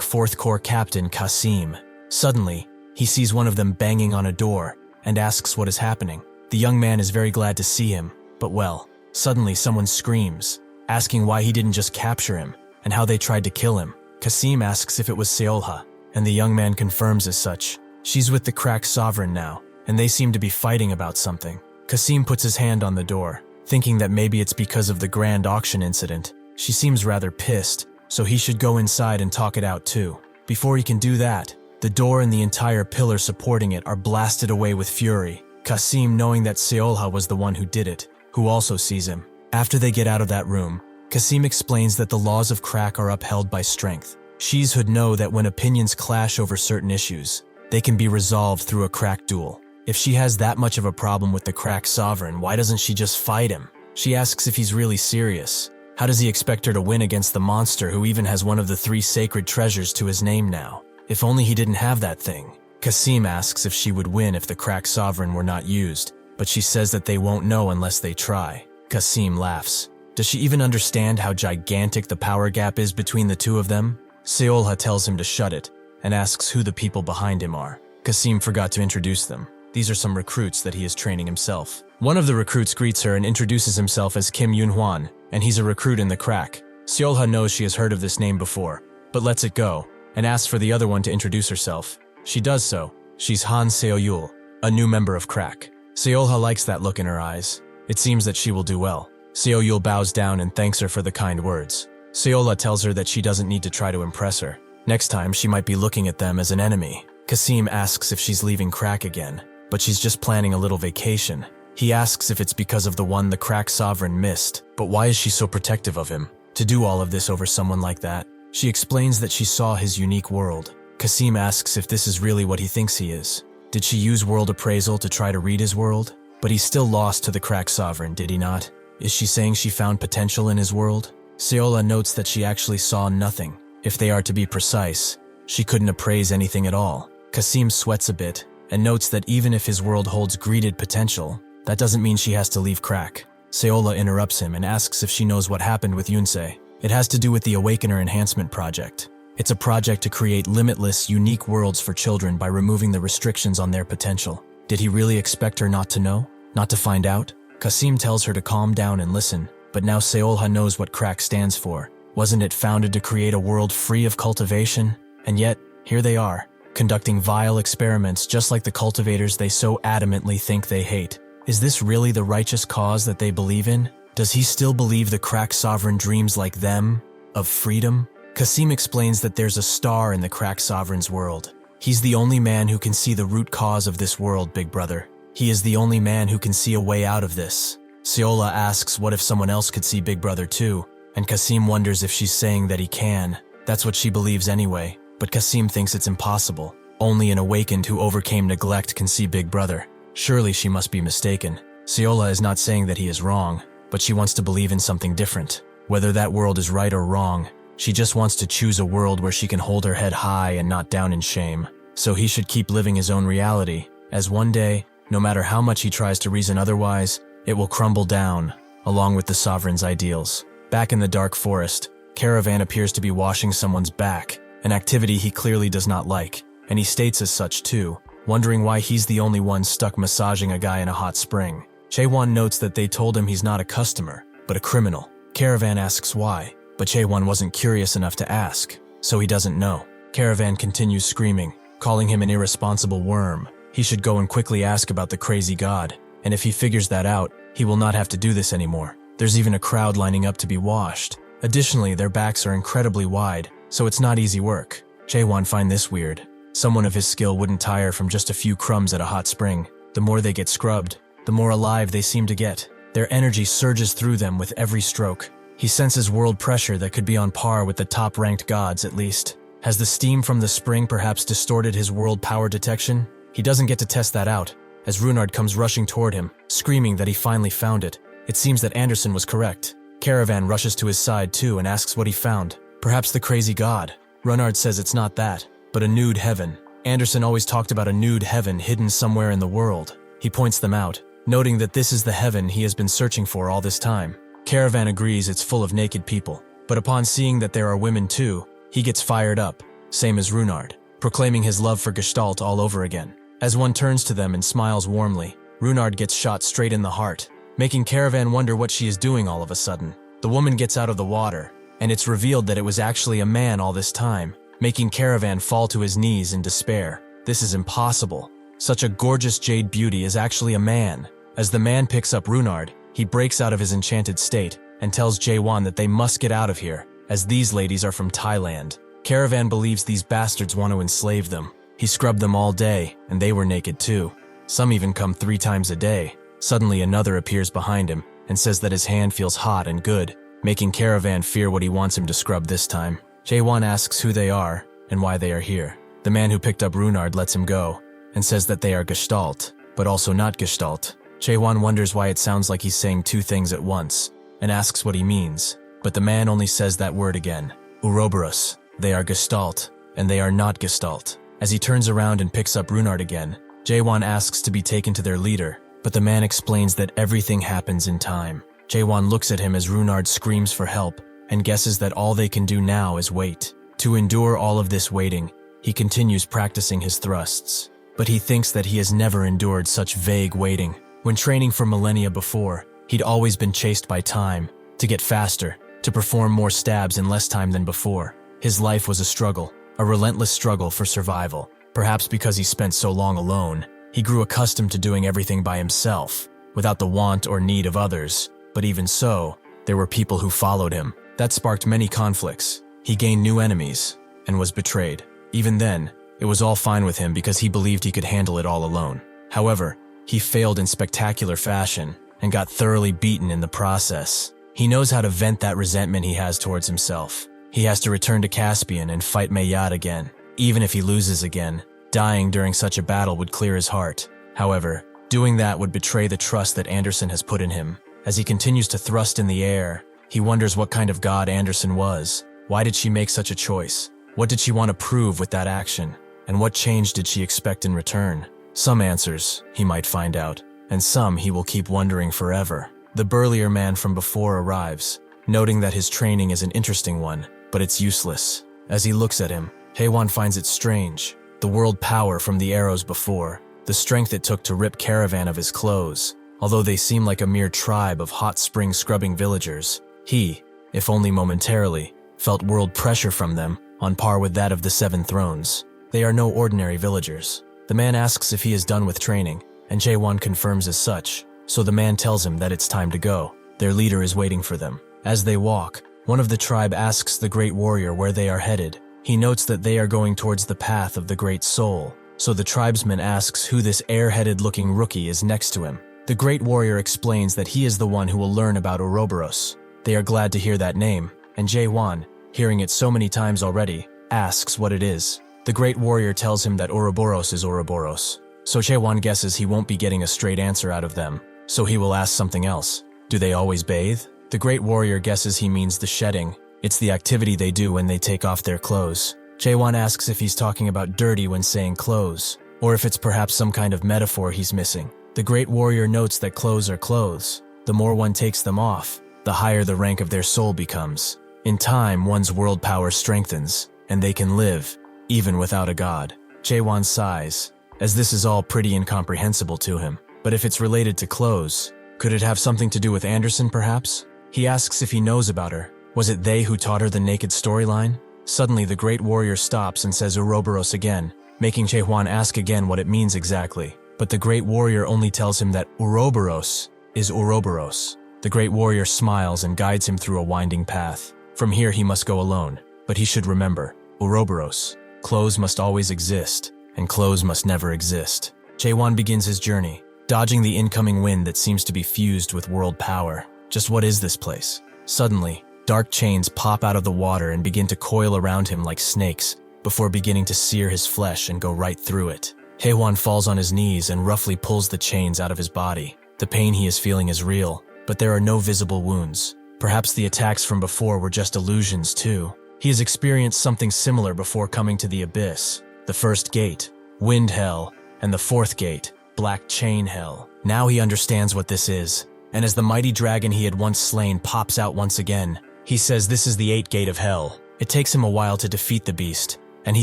4th Corps captain, Kasim. Suddenly, he sees one of them banging on a door and asks what is happening. The young man is very glad to see him, but well, suddenly someone screams, asking why he didn't just capture him and how they tried to kill him. Kasim asks if it was Seolha, and the young man confirms as such. She's with the Crack sovereign now, and they seem to be fighting about something. Kasim puts his hand on the door, thinking that maybe it's because of the grand auction incident. She seems rather pissed, so he should go inside and talk it out too. Before he can do that, the door and the entire pillar supporting it are blasted away with fury. Kasim, knowing that Seolha was the one who did it, who also sees him. After they get out of that room, Kasim explains that the laws of Crack are upheld by strength. She's would know that when opinions clash over certain issues, they can be resolved through a Crack duel. If she has that much of a problem with the Crack sovereign, why doesn't she just fight him? She asks if he's really serious. How does he expect her to win against the monster who even has one of the 3 sacred treasures to his name now? If only he didn't have that thing. Kasim asks if she would win if the Crack sovereign were not used, but she says that they won't know unless they try. Kasim laughs. Does she even understand how gigantic the power gap is between the two of them? Seolha tells him to shut it, and asks who the people behind him are. Kasim forgot to introduce them. These are some recruits that he is training himself. One of the recruits greets her and introduces himself as Kim Yunhwan, and he's a recruit in the Crack. Seolha knows she has heard of this name before, but lets it go, and asks for the other one to introduce herself. She does so. She's Han Seoyul, a new member of Crack. Seolha likes that look in her eyes. It seems that she will do well. Seoyul bows down and thanks her for the kind words. Seolha tells her that she doesn't need to try to impress her. Next time, she might be looking at them as an enemy. Kasim asks if she's leaving Crack again, but she's just planning a little vacation. He asks if it's because of the one the Crack sovereign missed, but why is she so protective of him? To do all of this over someone like that? She explains that she saw his unique world. Kasim asks if this is really what he thinks he is. Did she use world appraisal to try to read his world? But he still lost to the Crack sovereign, did he not? Is she saying she found potential in his world? Seolha notes that she actually saw nothing. If they are to be precise, she couldn't appraise anything at all. Kasim sweats a bit, and notes that even if his world holds greeted potential, that doesn't mean she has to leave Crack. Seolha interrupts him and asks if she knows what happened with Yunsei. It has to do with the Awakener Enhancement Project. It's a project to create limitless, unique worlds for children by removing the restrictions on their potential. Did he really expect her not to know? Not to find out? Kasim tells her to calm down and listen, but now Seolha knows what Crack stands for. Wasn't it founded to create a world free of cultivation? And yet, here they are, conducting vile experiments just like the cultivators they so adamantly think they hate. Is this really the righteous cause that they believe in? Does he still believe the Crack sovereign dreams like them? Of freedom? Kasim explains that there's a star in the Crack sovereign's world. He's the only man who can see the root cause of this world, big brother. He is the only man who can see a way out of this. Siola asks what if someone else could see big brother too, and Kasim wonders if she's saying that he can. That's what she believes anyway, but Kasim thinks it's impossible. Only an awakened who overcame neglect can see big brother. Surely she must be mistaken. Siola is not saying that he is wrong, but she wants to believe in something different. Whether that world is right or wrong, she just wants to choose a world where she can hold her head high and not down in shame. So he should keep living his own reality, as one day, no matter how much he tries to reason otherwise, it will crumble down, along with the sovereign's ideals. Back in the dark forest, Caravan appears to be washing someone's back, an activity he clearly does not like, and he states as such too, wondering why he's the only one stuck massaging a guy in a hot spring. Jaehwan notes that they told him he's not a customer, but a criminal. Caravan asks why, but Jaehwan wasn't curious enough to ask, so he doesn't know. Caravan continues screaming, calling him an irresponsible worm. He should go and quickly ask about the crazy god, and if he figures that out, he will not have to do this anymore. There's even a crowd lining up to be washed. Additionally, their backs are incredibly wide, so it's not easy work. Jaehwan find this weird. Someone of his skill wouldn't tire from just a few crumbs at a hot spring. The more they get scrubbed, the more alive they seem to get. Their energy surges through them with every stroke. He senses world pressure that could be on par with the top-ranked gods at least. Has the steam from the spring perhaps distorted his world power detection? He doesn't get to test that out, as Runard comes rushing toward him, screaming that he finally found it. It seems that Anderson was correct. Caravan rushes to his side too and asks what he found. Perhaps the crazy god. Runard says it's not that, but a nude heaven. Anderson always talked about a nude heaven hidden somewhere in the world. He points them out, noting that this is the heaven he has been searching for all this time. Caravan agrees it's full of naked people, but upon seeing that there are women too, he gets fired up, same as Runard, proclaiming his love for Gestalt all over again. As one turns to them and smiles warmly, Runard gets shot straight in the heart, making Caravan wonder what she is doing all of a sudden. The woman gets out of the water, and it's revealed that it was actually a man all this time, making Caravan fall to his knees in despair. This is impossible. Such a gorgeous jade beauty is actually a man. As the man picks up Runard, he breaks out of his enchanted state and tells Jaehwan that they must get out of here, as these ladies are from Thailand. Caravan believes these bastards want to enslave them. He scrubbed them all day, and they were naked too. Some even come 3 times a day. Suddenly another appears behind him and says that his hand feels hot and good, making Caravan fear what he wants him to scrub this time. Jaehwan asks who they are and why they are here. The man who picked up Runard lets him go and says that they are Gestalt, but also not Gestalt. Jaehwan wonders why it sounds like he's saying 2 things at once and asks what he means, but the man only says that word again, Ouroboros. They are Gestalt, and they are not Gestalt. As he turns around and picks up Runard again, Jaehwan asks to be taken to their leader, but the man explains that everything happens in time. Jaehwan looks at him as Runard screams for help and guesses that all they can do now is wait. To endure all of this waiting, he continues practicing his thrusts, but he thinks that he has never endured such vague waiting. When training for millennia before, he'd always been chased by time, to get faster, to perform more stabs in less time than before. His life was a struggle, a relentless struggle for survival. Perhaps because he spent so long alone, he grew accustomed to doing everything by himself, without the want or need of others. But even so, there were people who followed him. That sparked many conflicts. He gained new enemies, and was betrayed. Even then, it was all fine with him because he believed he could handle it all alone. However, he failed in spectacular fashion, and got thoroughly beaten in the process. He knows how to vent that resentment he has towards himself. He has to return to Caspian and fight Mayad again. Even if he loses again, dying during such a battle would clear his heart. However, doing that would betray the trust that Anderson has put in him. As he continues to thrust in the air, he wonders what kind of god Anderson was. Why did she make such a choice? What did she want to prove with that action? And what change did she expect in return? Some answers, he might find out, and some he will keep wondering forever. The burlier man from before arrives, noting that his training is an interesting one, but it's useless. As he looks at him, Jaehwan finds it strange. The world power from the arrows before, the strength it took to rip Caravan of his clothes. Although they seem like a mere tribe of hot spring scrubbing villagers, he, if only momentarily, felt world pressure from them on par with that of the 7 thrones. They are no ordinary villagers. The man asks if he is done with training, and Jaehwan confirms as such, so the man tells him that it's time to go. Their leader is waiting for them. As they walk, one of the tribe asks the great warrior where they are headed. He notes that they are going towards the path of the Great Soul, so the tribesman asks who this airheaded-looking rookie is next to him. The Great Warrior explains that he is the one who will learn about Ouroboros. They are glad to hear that name, and Jaehwan, hearing it so many times already, asks what it is. The Great Warrior tells him that Ouroboros is Ouroboros, so Jaehwan guesses he won't be getting a straight answer out of them, so he will ask something else. Do they always bathe? The Great Warrior guesses he means the shedding. It's the activity they do when they take off their clothes. Jaehwan asks if he's talking about dirty when saying clothes, or if it's perhaps some kind of metaphor he's missing. The Great Warrior notes that clothes are clothes. The more one takes them off, the higher the rank of their soul becomes. In time, one's world power strengthens, and they can live, even without a god. Jaehwan sighs, as this is all pretty incomprehensible to him. But if it's related to clothes, could it have something to do with Anderson, perhaps? He asks if he knows about her. Was it they who taught her the naked storyline? Suddenly, the Great Warrior stops and says Ouroboros again, making Jaehwan ask again what it means exactly. But the Great Warrior only tells him that Ouroboros is Ouroboros. The Great Warrior smiles and guides him through a winding path. From here he must go alone, but he should remember, Ouroboros, clothes must always exist, and clothes must never exist. Jaehwan begins his journey, dodging the incoming wind that seems to be fused with world power. Just what is this place? Suddenly, dark chains pop out of the water and begin to coil around him like snakes, before beginning to sear his flesh and go right through it. Jaehwan falls on his knees and roughly pulls the chains out of his body. The pain he is feeling is real, but there are no visible wounds. Perhaps the attacks from before were just illusions too. He has experienced something similar before coming to the abyss. The first gate, Wind Hell, and the fourth gate, Black Chain Hell. Now he understands what this is, and as the mighty dragon he had once slain pops out once again, he says this is the 8th gate of hell. It takes him a while to defeat the beast, and he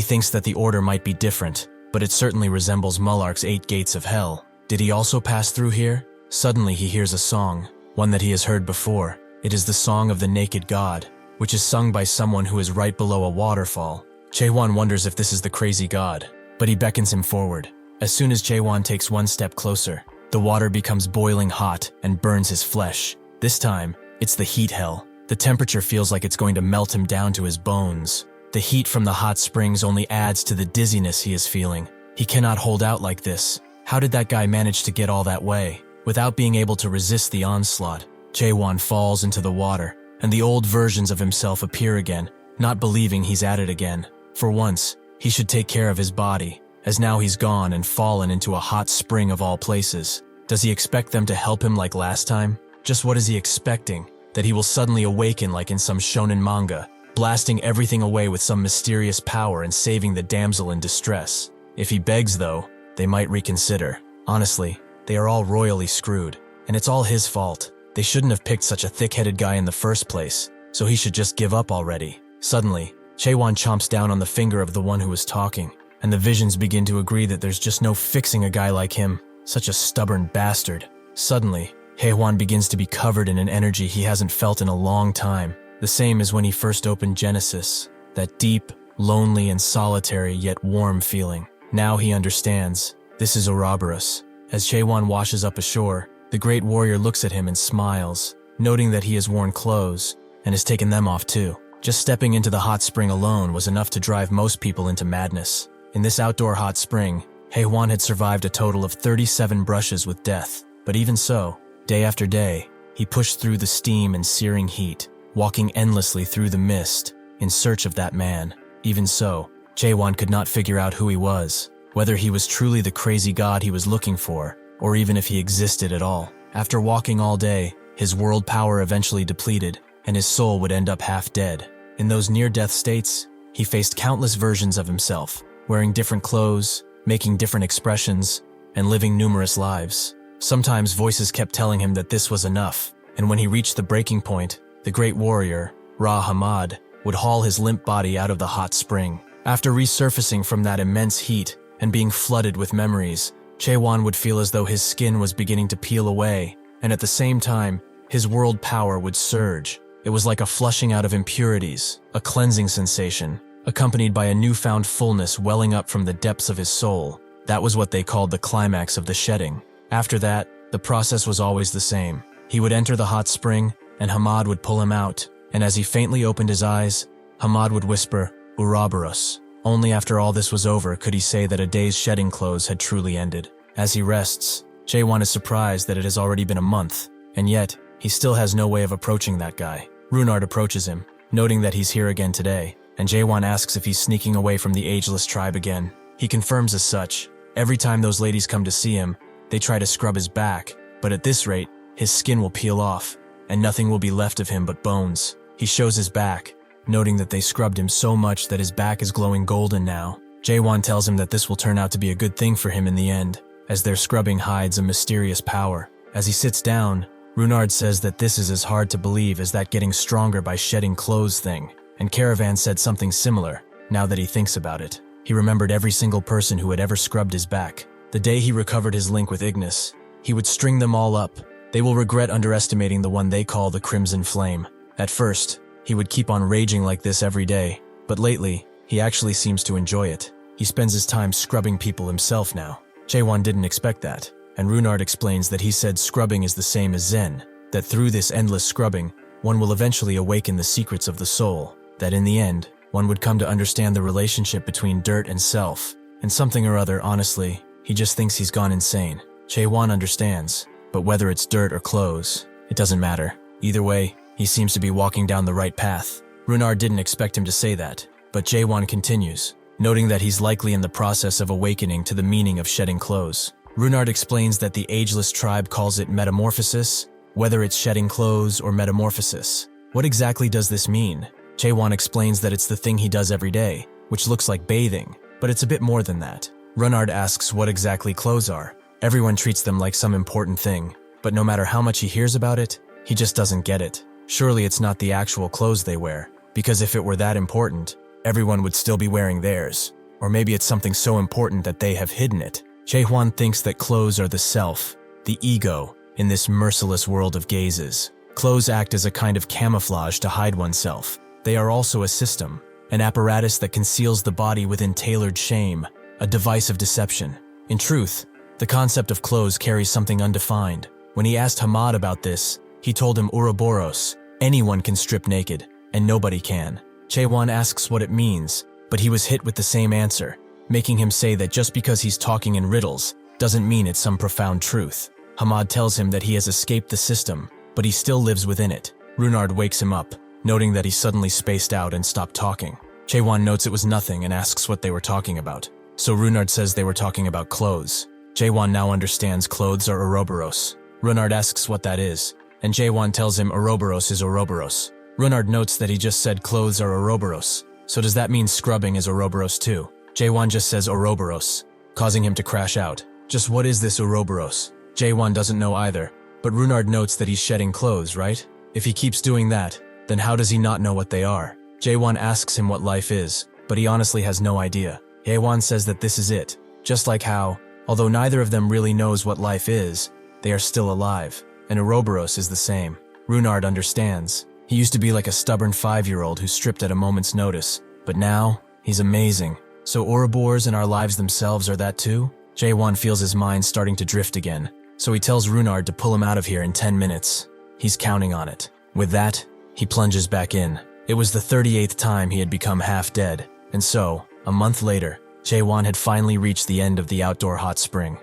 thinks that the order might be different, but it certainly resembles Mullark's 8 gates of hell. Did he also pass through here? Suddenly he hears a song, one that he has heard before. It is the song of the naked god, which is sung by someone who is right below a waterfall. Jaehwan wonders if this is the crazy god, but he beckons him forward. As soon as Jaehwan takes one step closer, the water becomes boiling hot and burns his flesh. This time, it's the heat hell. The temperature feels like it's going to melt him down to his bones. The heat from the hot springs only adds to the dizziness he is feeling. He cannot hold out like this. How did that guy manage to get all that way? Without being able to resist the onslaught, Jaehwan falls into the water, and the old versions of himself appear again, not believing he's at it again. For once, he should take care of his body, as now he's gone and fallen into a hot spring of all places. Does he expect them to help him like last time? Just what is he expecting? That he will suddenly awaken like in some shonen manga, blasting everything away with some mysterious power and saving the damsel in distress. If he begs though, they might reconsider. Honestly, they are all royally screwed, and it's all his fault. They shouldn't have picked such a thick-headed guy in the first place, so he should just give up already. Suddenly, Jaehwan chomps down on the finger of the one who was talking, and the visions begin to agree that there's just no fixing a guy like him, such a stubborn bastard. Suddenly, Jaehwan begins to be covered in an energy he hasn't felt in a long time, the same as when he first opened Genesis, that deep, lonely, and solitary yet warm feeling. Now he understands. This is Ouroboros. As Jaehwan washes up ashore, the Great Warrior looks at him and smiles, noting that he has worn clothes and has taken them off too. Just stepping into the hot spring alone was enough to drive most people into madness. In this outdoor hot spring, Jaehwan had survived a total of 37 brushes with death, but even so, day after day, he pushed through the steam and searing heat, walking endlessly through the mist, in search of that man. Even so, Jaehwan could not figure out who he was, whether he was truly the crazy god he was looking for, or even if he existed at all. After walking all day, his world power eventually depleted, and his soul would end up half dead. In those near-death states, he faced countless versions of himself, wearing different clothes, making different expressions, and living numerous lives. Sometimes voices kept telling him that this was enough, and when he reached the breaking point, the Great Warrior, Ra Hamad, would haul his limp body out of the hot spring. After resurfacing from that immense heat and being flooded with memories, Jaehwan would feel as though his skin was beginning to peel away, and at the same time, his world power would surge. It was like a flushing out of impurities, a cleansing sensation, accompanied by a newfound fullness welling up from the depths of his soul. That was what they called the climax of the shedding. After that, the process was always the same. He would enter the hot spring, and Hamad would pull him out, and as he faintly opened his eyes, Hamad would whisper, Ouroboros. Only after all this was over could he say that a day's shedding clothes had truly ended. As he rests, Jaehwan is surprised that it has already been a month, and yet, he still has no way of approaching that guy. Runard approaches him, noting that he's here again today, and Jaehwan asks if he's sneaking away from the ageless tribe again. He confirms as such. Every time those ladies come to see him, they try to scrub his back, but at this rate, his skin will peel off, and nothing will be left of him but bones. He shows his back, noting that they scrubbed him so much that his back is glowing golden now. Jaehwan tells him that this will turn out to be a good thing for him in the end, as their scrubbing hides a mysterious power. As he sits down, Runard says that this is as hard to believe as that getting stronger by shedding clothes thing, and Caravan said something similar, now that he thinks about it. He remembered every single person who had ever scrubbed his back. The day he recovered his link with Ignis, he would string them all up. They will regret underestimating the one they call the Crimson Flame. At first, he would keep on raging like this every day, but lately, he actually seems to enjoy it. He spends his time scrubbing people himself now. Jaehwan didn't expect that, and Runard explains that he said scrubbing is the same as Zen, that through this endless scrubbing, one will eventually awaken the secrets of the soul, that in the end, one would come to understand the relationship between dirt and self, and something or other. Honestly, he just thinks he's gone insane. Jaehwan understands, but whether it's dirt or clothes, it doesn't matter. Either way, he seems to be walking down the right path. Runard didn't expect him to say that, but Jaehwan continues, noting that he's likely in the process of awakening to the meaning of shedding clothes. Runard explains that the ageless tribe calls it metamorphosis, whether it's shedding clothes or metamorphosis. What exactly does this mean? Jaehwan explains that it's the thing he does every day, which looks like bathing, but it's a bit more than that. Runard asks what exactly clothes are. Everyone treats them like some important thing, but no matter how much he hears about it, he just doesn't get it. Surely it's not the actual clothes they wear, because if it were that important, everyone would still be wearing theirs. Or maybe it's something so important that they have hidden it. Jaehwan thinks that clothes are the self, the ego, in this merciless world of gazes. Clothes act as a kind of camouflage to hide oneself. They are also a system, an apparatus that conceals the body within tailored shame, a device of deception. In truth, the concept of clothes carries something undefined. When he asked Hamad about this, he told him Ouroboros, anyone can strip naked, and nobody can. Jaehwan asks what it means, but he was hit with the same answer, making him say that just because he's talking in riddles doesn't mean it's some profound truth. Hamad tells him that he has escaped the system, but he still lives within it. Runard wakes him up, noting that he suddenly spaced out and stopped talking. Jaehwan notes it was nothing and asks what they were talking about. So Runard says they were talking about clothes. Jaehwan now understands clothes are Ouroboros. Runard asks what that is, and Jaehwan tells him Ouroboros is Ouroboros. Runard notes that he just said clothes are Ouroboros, so does that mean scrubbing is Ouroboros too? Jaehwan just says Ouroboros, causing him to crash out. Just what is this Ouroboros? Jaehwan doesn't know either, but Runard notes that he's shedding clothes, right? If he keeps doing that, then how does he not know what they are? Jaehwan asks him what life is, but he honestly has no idea. Jaehwan says that this is it, just like how, although neither of them really knows what life is, they are still alive, and Ouroboros is the same. Runard understands. He used to be like a stubborn 5-year-old who stripped at a moment's notice, but now, he's amazing. So Ouroboros and our lives themselves are that too? Jaehwan feels his mind starting to drift again, so he tells Runard to pull him out of here in 10 minutes. He's counting on it. With that, he plunges back in. It was the 38th time he had become half dead, and so, a month later, Jaehwan had finally reached the end of the outdoor hot spring.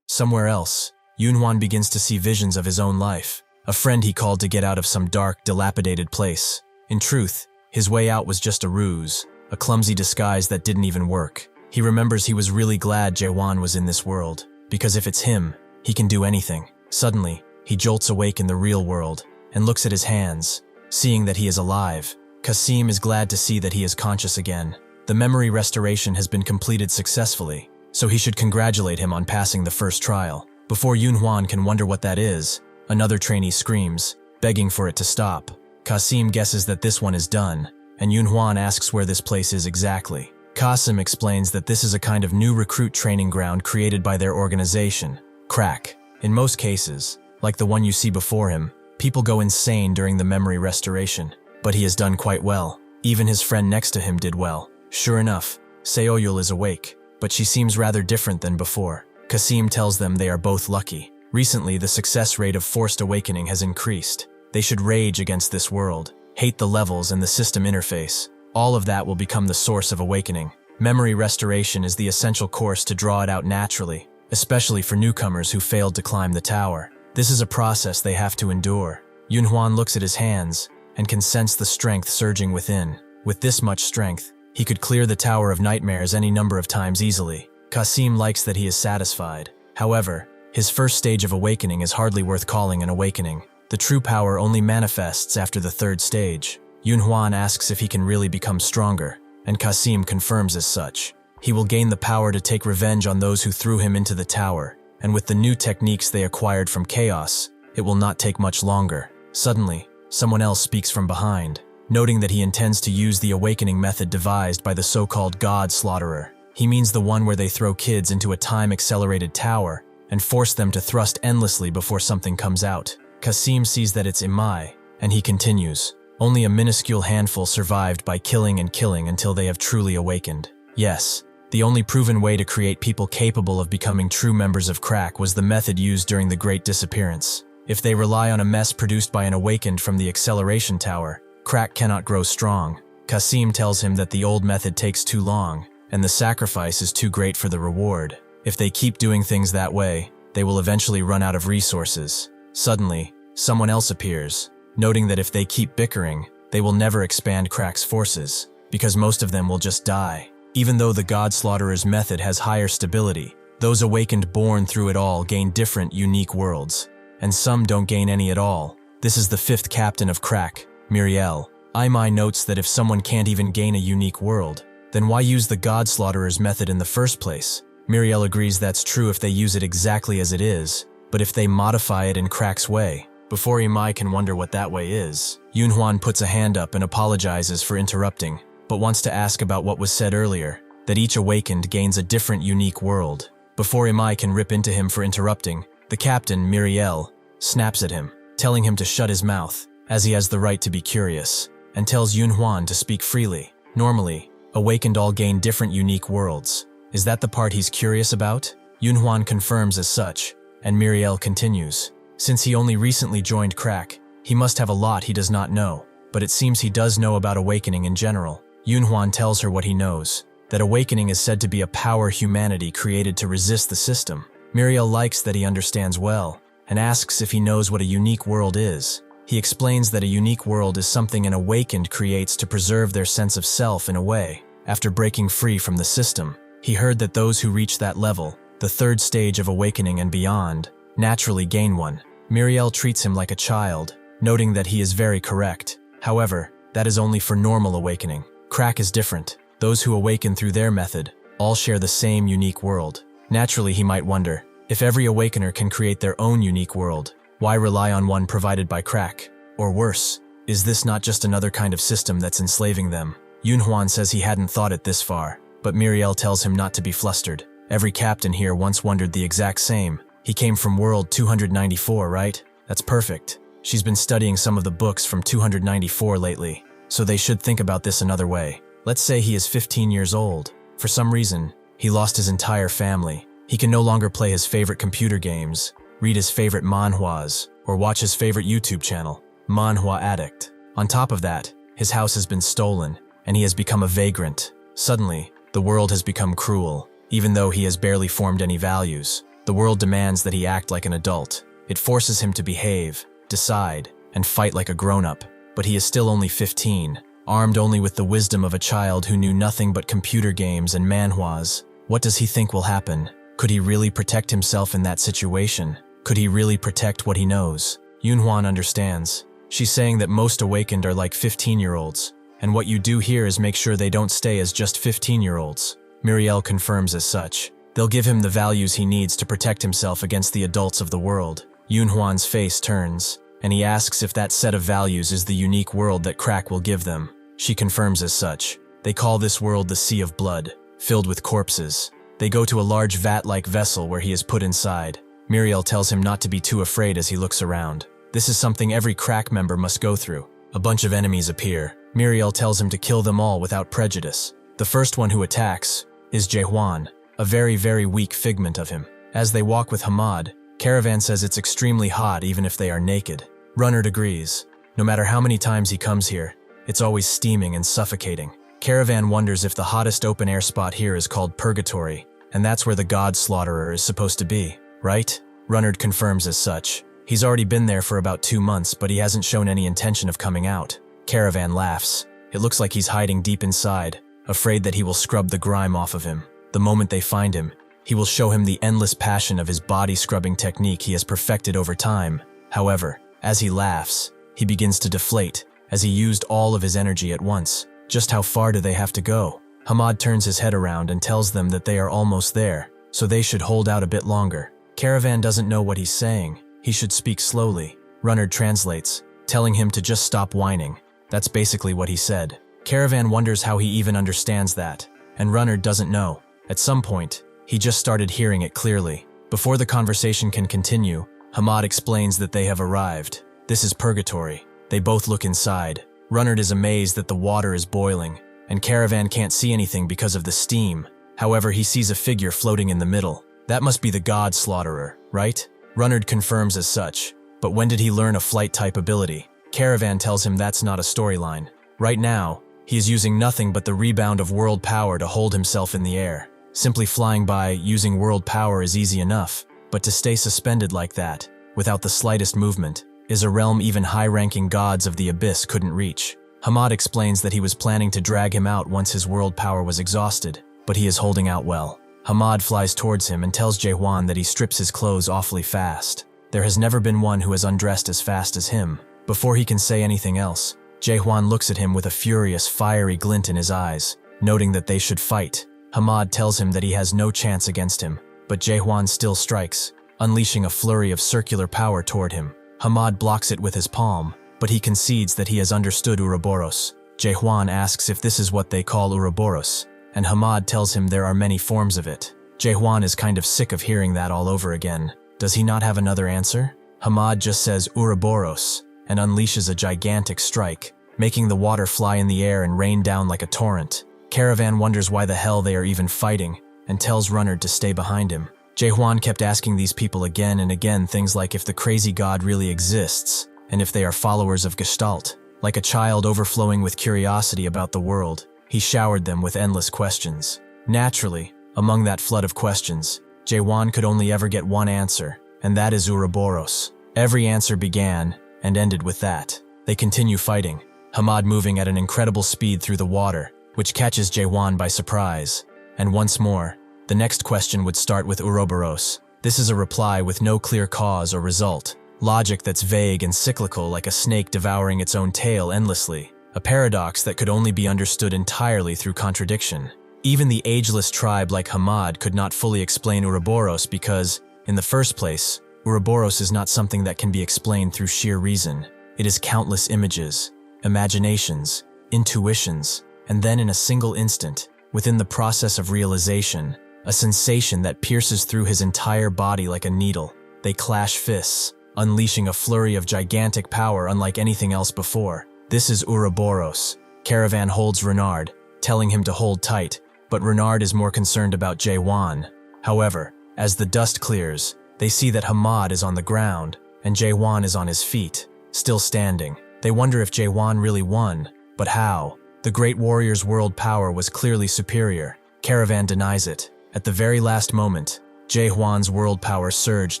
Somewhere else, Yunhwan begins to see visions of his own life, a friend he called to get out of some dark, dilapidated place. In truth, his way out was just a ruse, a clumsy disguise that didn't even work. He remembers he was really glad Jaehwan was in this world, because if it's him, he can do anything. Suddenly, he jolts awake in the real world and looks at his hands, seeing that he is alive. Qasim is glad to see that he is conscious again. The memory restoration has been completed successfully, so he should congratulate him on passing the first trial. Before Yunhwan can wonder what that is, another trainee screams, begging for it to stop. Qasim guesses that this one is done, and Yunhwan asks where this place is exactly. Qasim explains that this is a kind of new recruit training ground created by their organization, Crack. In most cases, like the one you see before him, people go insane during the memory restoration, but he has done quite well. Even his friend next to him did well. Sure enough, Seoyul is awake, but she seems rather different than before. Qasim tells them they are both lucky. Recently, the success rate of forced awakening has increased. They should rage against this world, hate the levels and the system interface. all of that will become the source of awakening. Memory restoration is the essential course to draw it out naturally, especially for newcomers who failed to climb the tower. This is a process they have to endure. Yunhuan looks at his hands and can sense the strength surging within. With this much strength, he could clear the Tower of Nightmares any number of times easily. Kasim likes that he is satisfied. However, his first stage of awakening is hardly worth calling an awakening. The true power only manifests after the third stage. Yunhuan asks if he can really become stronger, and Kasim confirms as such. He will gain the power to take revenge on those who threw him into the tower, and with the new techniques they acquired from Chaos, it will not take much longer. Suddenly, someone else speaks from behind, noting that he intends to use the awakening method devised by the so-called God Slaughterer. He means the one where they throw kids into a time-accelerated tower and force them to thrust endlessly before something comes out. Kasim sees that it's Imai, and he continues. Only a minuscule handful survived by killing and killing until they have truly awakened. Yes, the only proven way to create people capable of becoming true members of Crack was the method used during the Great Disappearance. If they rely on a mess produced by an awakened from the acceleration tower, Crack cannot grow strong. Kasim tells him that the old method takes too long, and the sacrifice is too great for the reward. If they keep doing things that way, they will eventually run out of resources. Suddenly, someone else appears, noting that if they keep bickering, they will never expand Crack's forces, because most of them will just die. Even though the God Slaughterer method has higher stability, those awakened born through it all gain different, unique worlds, and some don't gain any at all. This is the fifth captain of Crack, Miriel. Imai notes that if someone can't even gain a unique world, then why use the God Slaughterer's method in the first place? Miriel agrees that's true if they use it exactly as it is, but if they modify it in Crack's way, before Imai can wonder what that way is, Yunhuan puts a hand up and apologizes for interrupting, but wants to ask about what was said earlier, that each awakened gains a different unique world. Before Imai can rip into him for interrupting, the captain, Miriel, snaps at him, telling him to shut his mouth, as he has the right to be curious, and tells Yunhuan to speak freely. Normally, awakened all gain different unique worlds. Is that the part he's curious about? Yunhuan confirms as such, and Miriel continues. Since he only recently joined Crack, he must have a lot he does not know, but it seems he does know about awakening in general. Yunhuan tells her what he knows, that awakening is said to be a power humanity created to resist the system. Miriel likes that he understands well, and asks if he knows what a unique world is. He explains that a unique world is something an awakened creates to preserve their sense of self in a way. After breaking free from the system, he heard that those who reach that level, the third stage of awakening and beyond, naturally gain one. Miriel treats him like a child, noting that he is very correct. However, that is only for normal awakening. Crack is different. Those who awaken through their method all share the same unique world. Naturally, he might wonder, if every awakener can create their own unique world, why rely on one provided by Crack? Or worse, is this not just another kind of system that's enslaving them? Yunhuan says he hadn't thought it this far, but Miriel tells him not to be flustered. Every captain here once wondered the exact same. He came from world 294, right? That's perfect. She's been studying some of the books from 294 lately, so they should think about this another way. Let's say he is 15 years old. For some reason, he lost his entire family. He can no longer play his favorite computer games, read his favorite manhwas, or watch his favorite YouTube channel, Manhwa Addict. On top of that, his house has been stolen, and he has become a vagrant. Suddenly, the world has become cruel. Even though he has barely formed any values, the world demands that he act like an adult. It forces him to behave, decide, and fight like a grown-up. But he is still only 15, armed only with the wisdom of a child who knew nothing but computer games and manhwas. What does he think will happen? Could he really protect himself in that situation? Could he really protect what he knows? Yunhuan understands. She's saying that most awakened are like 15-year-olds, and what you do here is make sure they don't stay as just 15-year-olds. Miriel confirms as such. They'll give him the values he needs to protect himself against the adults of the world. Yunhuan's face turns, and he asks if that set of values is the unique world that Crack will give them. She confirms as such. They call this world the Sea of Blood, filled with corpses. They go to a large vat-like vessel where he is put inside. Miriel tells him not to be too afraid as he looks around. This is something every Crack member must go through. A bunch of enemies appear. Miriel tells him to kill them all without prejudice. The first one who attacks is Jaehwan, a very, very weak figment of him. As they walk with Hamad, Caravan says it's extremely hot even if they are naked. Runnard agrees. No matter how many times he comes here, it's always steaming and suffocating. Caravan wonders if the hottest open-air spot here is called Purgatory, and that's where the god slaughterer is supposed to be, right? Runnard confirms as such. He's already been there for about 2 months, but he hasn't shown any intention of coming out. Caravan laughs. It looks like he's hiding deep inside, afraid that he will scrub the grime off of him. The moment they find him, he will show him the endless passion of his body-scrubbing technique he has perfected over time. However, as he laughs, he begins to deflate, as he used all of his energy at once. Just how far do they have to go? Hamad turns his head around and tells them that they are almost there, so they should hold out a bit longer. Caravan doesn't know what he's saying. He should speak slowly. Runnard translates, telling him to just stop whining. That's basically what he said. Caravan wonders how he even understands that, and Runnard doesn't know. At some point, he just started hearing it clearly. Before the conversation can continue, Hamad explains that they have arrived. This is Purgatory. They both look inside. Runnard is amazed that the water is boiling, and Caravan can't see anything because of the steam. However, he sees a figure floating in the middle. That must be the god slaughterer, right? Runnard confirms as such, but when did he learn a flight-type ability? Caravan tells him that's not a storyline. Right now, he is using nothing but the rebound of world power to hold himself in the air. Simply flying by using world power is easy enough, but to stay suspended like that, without the slightest movement, is a realm even high-ranking gods of the abyss couldn't reach. Hamad explains that he was planning to drag him out once his world power was exhausted, but he is holding out well. Hamad flies towards him and tells Jaehwan that he strips his clothes awfully fast. There has never been one who has undressed as fast as him. Before he can say anything else, Jaehwan looks at him with a furious, fiery glint in his eyes, noting that they should fight. Hamad tells him that he has no chance against him, but Jaehwan still strikes, unleashing a flurry of circular power toward him. Hamad blocks it with his palm, but he concedes that he has understood Ouroboros. Jaehwan asks if this is what they call Ouroboros, and Hamad tells him there are many forms of it. Jaehwan is kind of sick of hearing that all over again. Does he not have another answer? Hamad just says Ouroboros, and unleashes a gigantic strike, making the water fly in the air and rain down like a torrent. Caravan wonders why the hell they are even fighting, and tells Runnard to stay behind him. Jaehwan kept asking these people again and again things like if the crazy god really exists, and if they are followers of Gestalt. Like a child overflowing with curiosity about the world, he showered them with endless questions. Naturally, among that flood of questions, Jaehwan could only ever get one answer, and that is Ouroboros. Every answer began and ended with that. They continue fighting, Hamad moving at an incredible speed through the water, which catches Jaehwan by surprise. And once more, the next question would start with Ouroboros. This is a reply with no clear cause or result. Logic that's vague and cyclical like a snake devouring its own tail endlessly. A paradox that could only be understood entirely through contradiction. Even the ageless tribe like Hamad could not fully explain Ouroboros because, in the first place, Ouroboros is not something that can be explained through sheer reason. It is countless images, imaginations, intuitions, and then in a single instant, within the process of realization, a sensation that pierces through his entire body like a needle. They clash fists, unleashing a flurry of gigantic power unlike anything else before. This is Ouroboros. Caravan holds Renard, telling him to hold tight, but Renard is more concerned about Jaehwan. However, as the dust clears, they see that Hamad is on the ground, and Jaehwan is on his feet, still standing. They wonder if Jaehwan really won, but how? The great warrior's world power was clearly superior. Caravan denies it. At the very last moment, Jaehwan's world power surged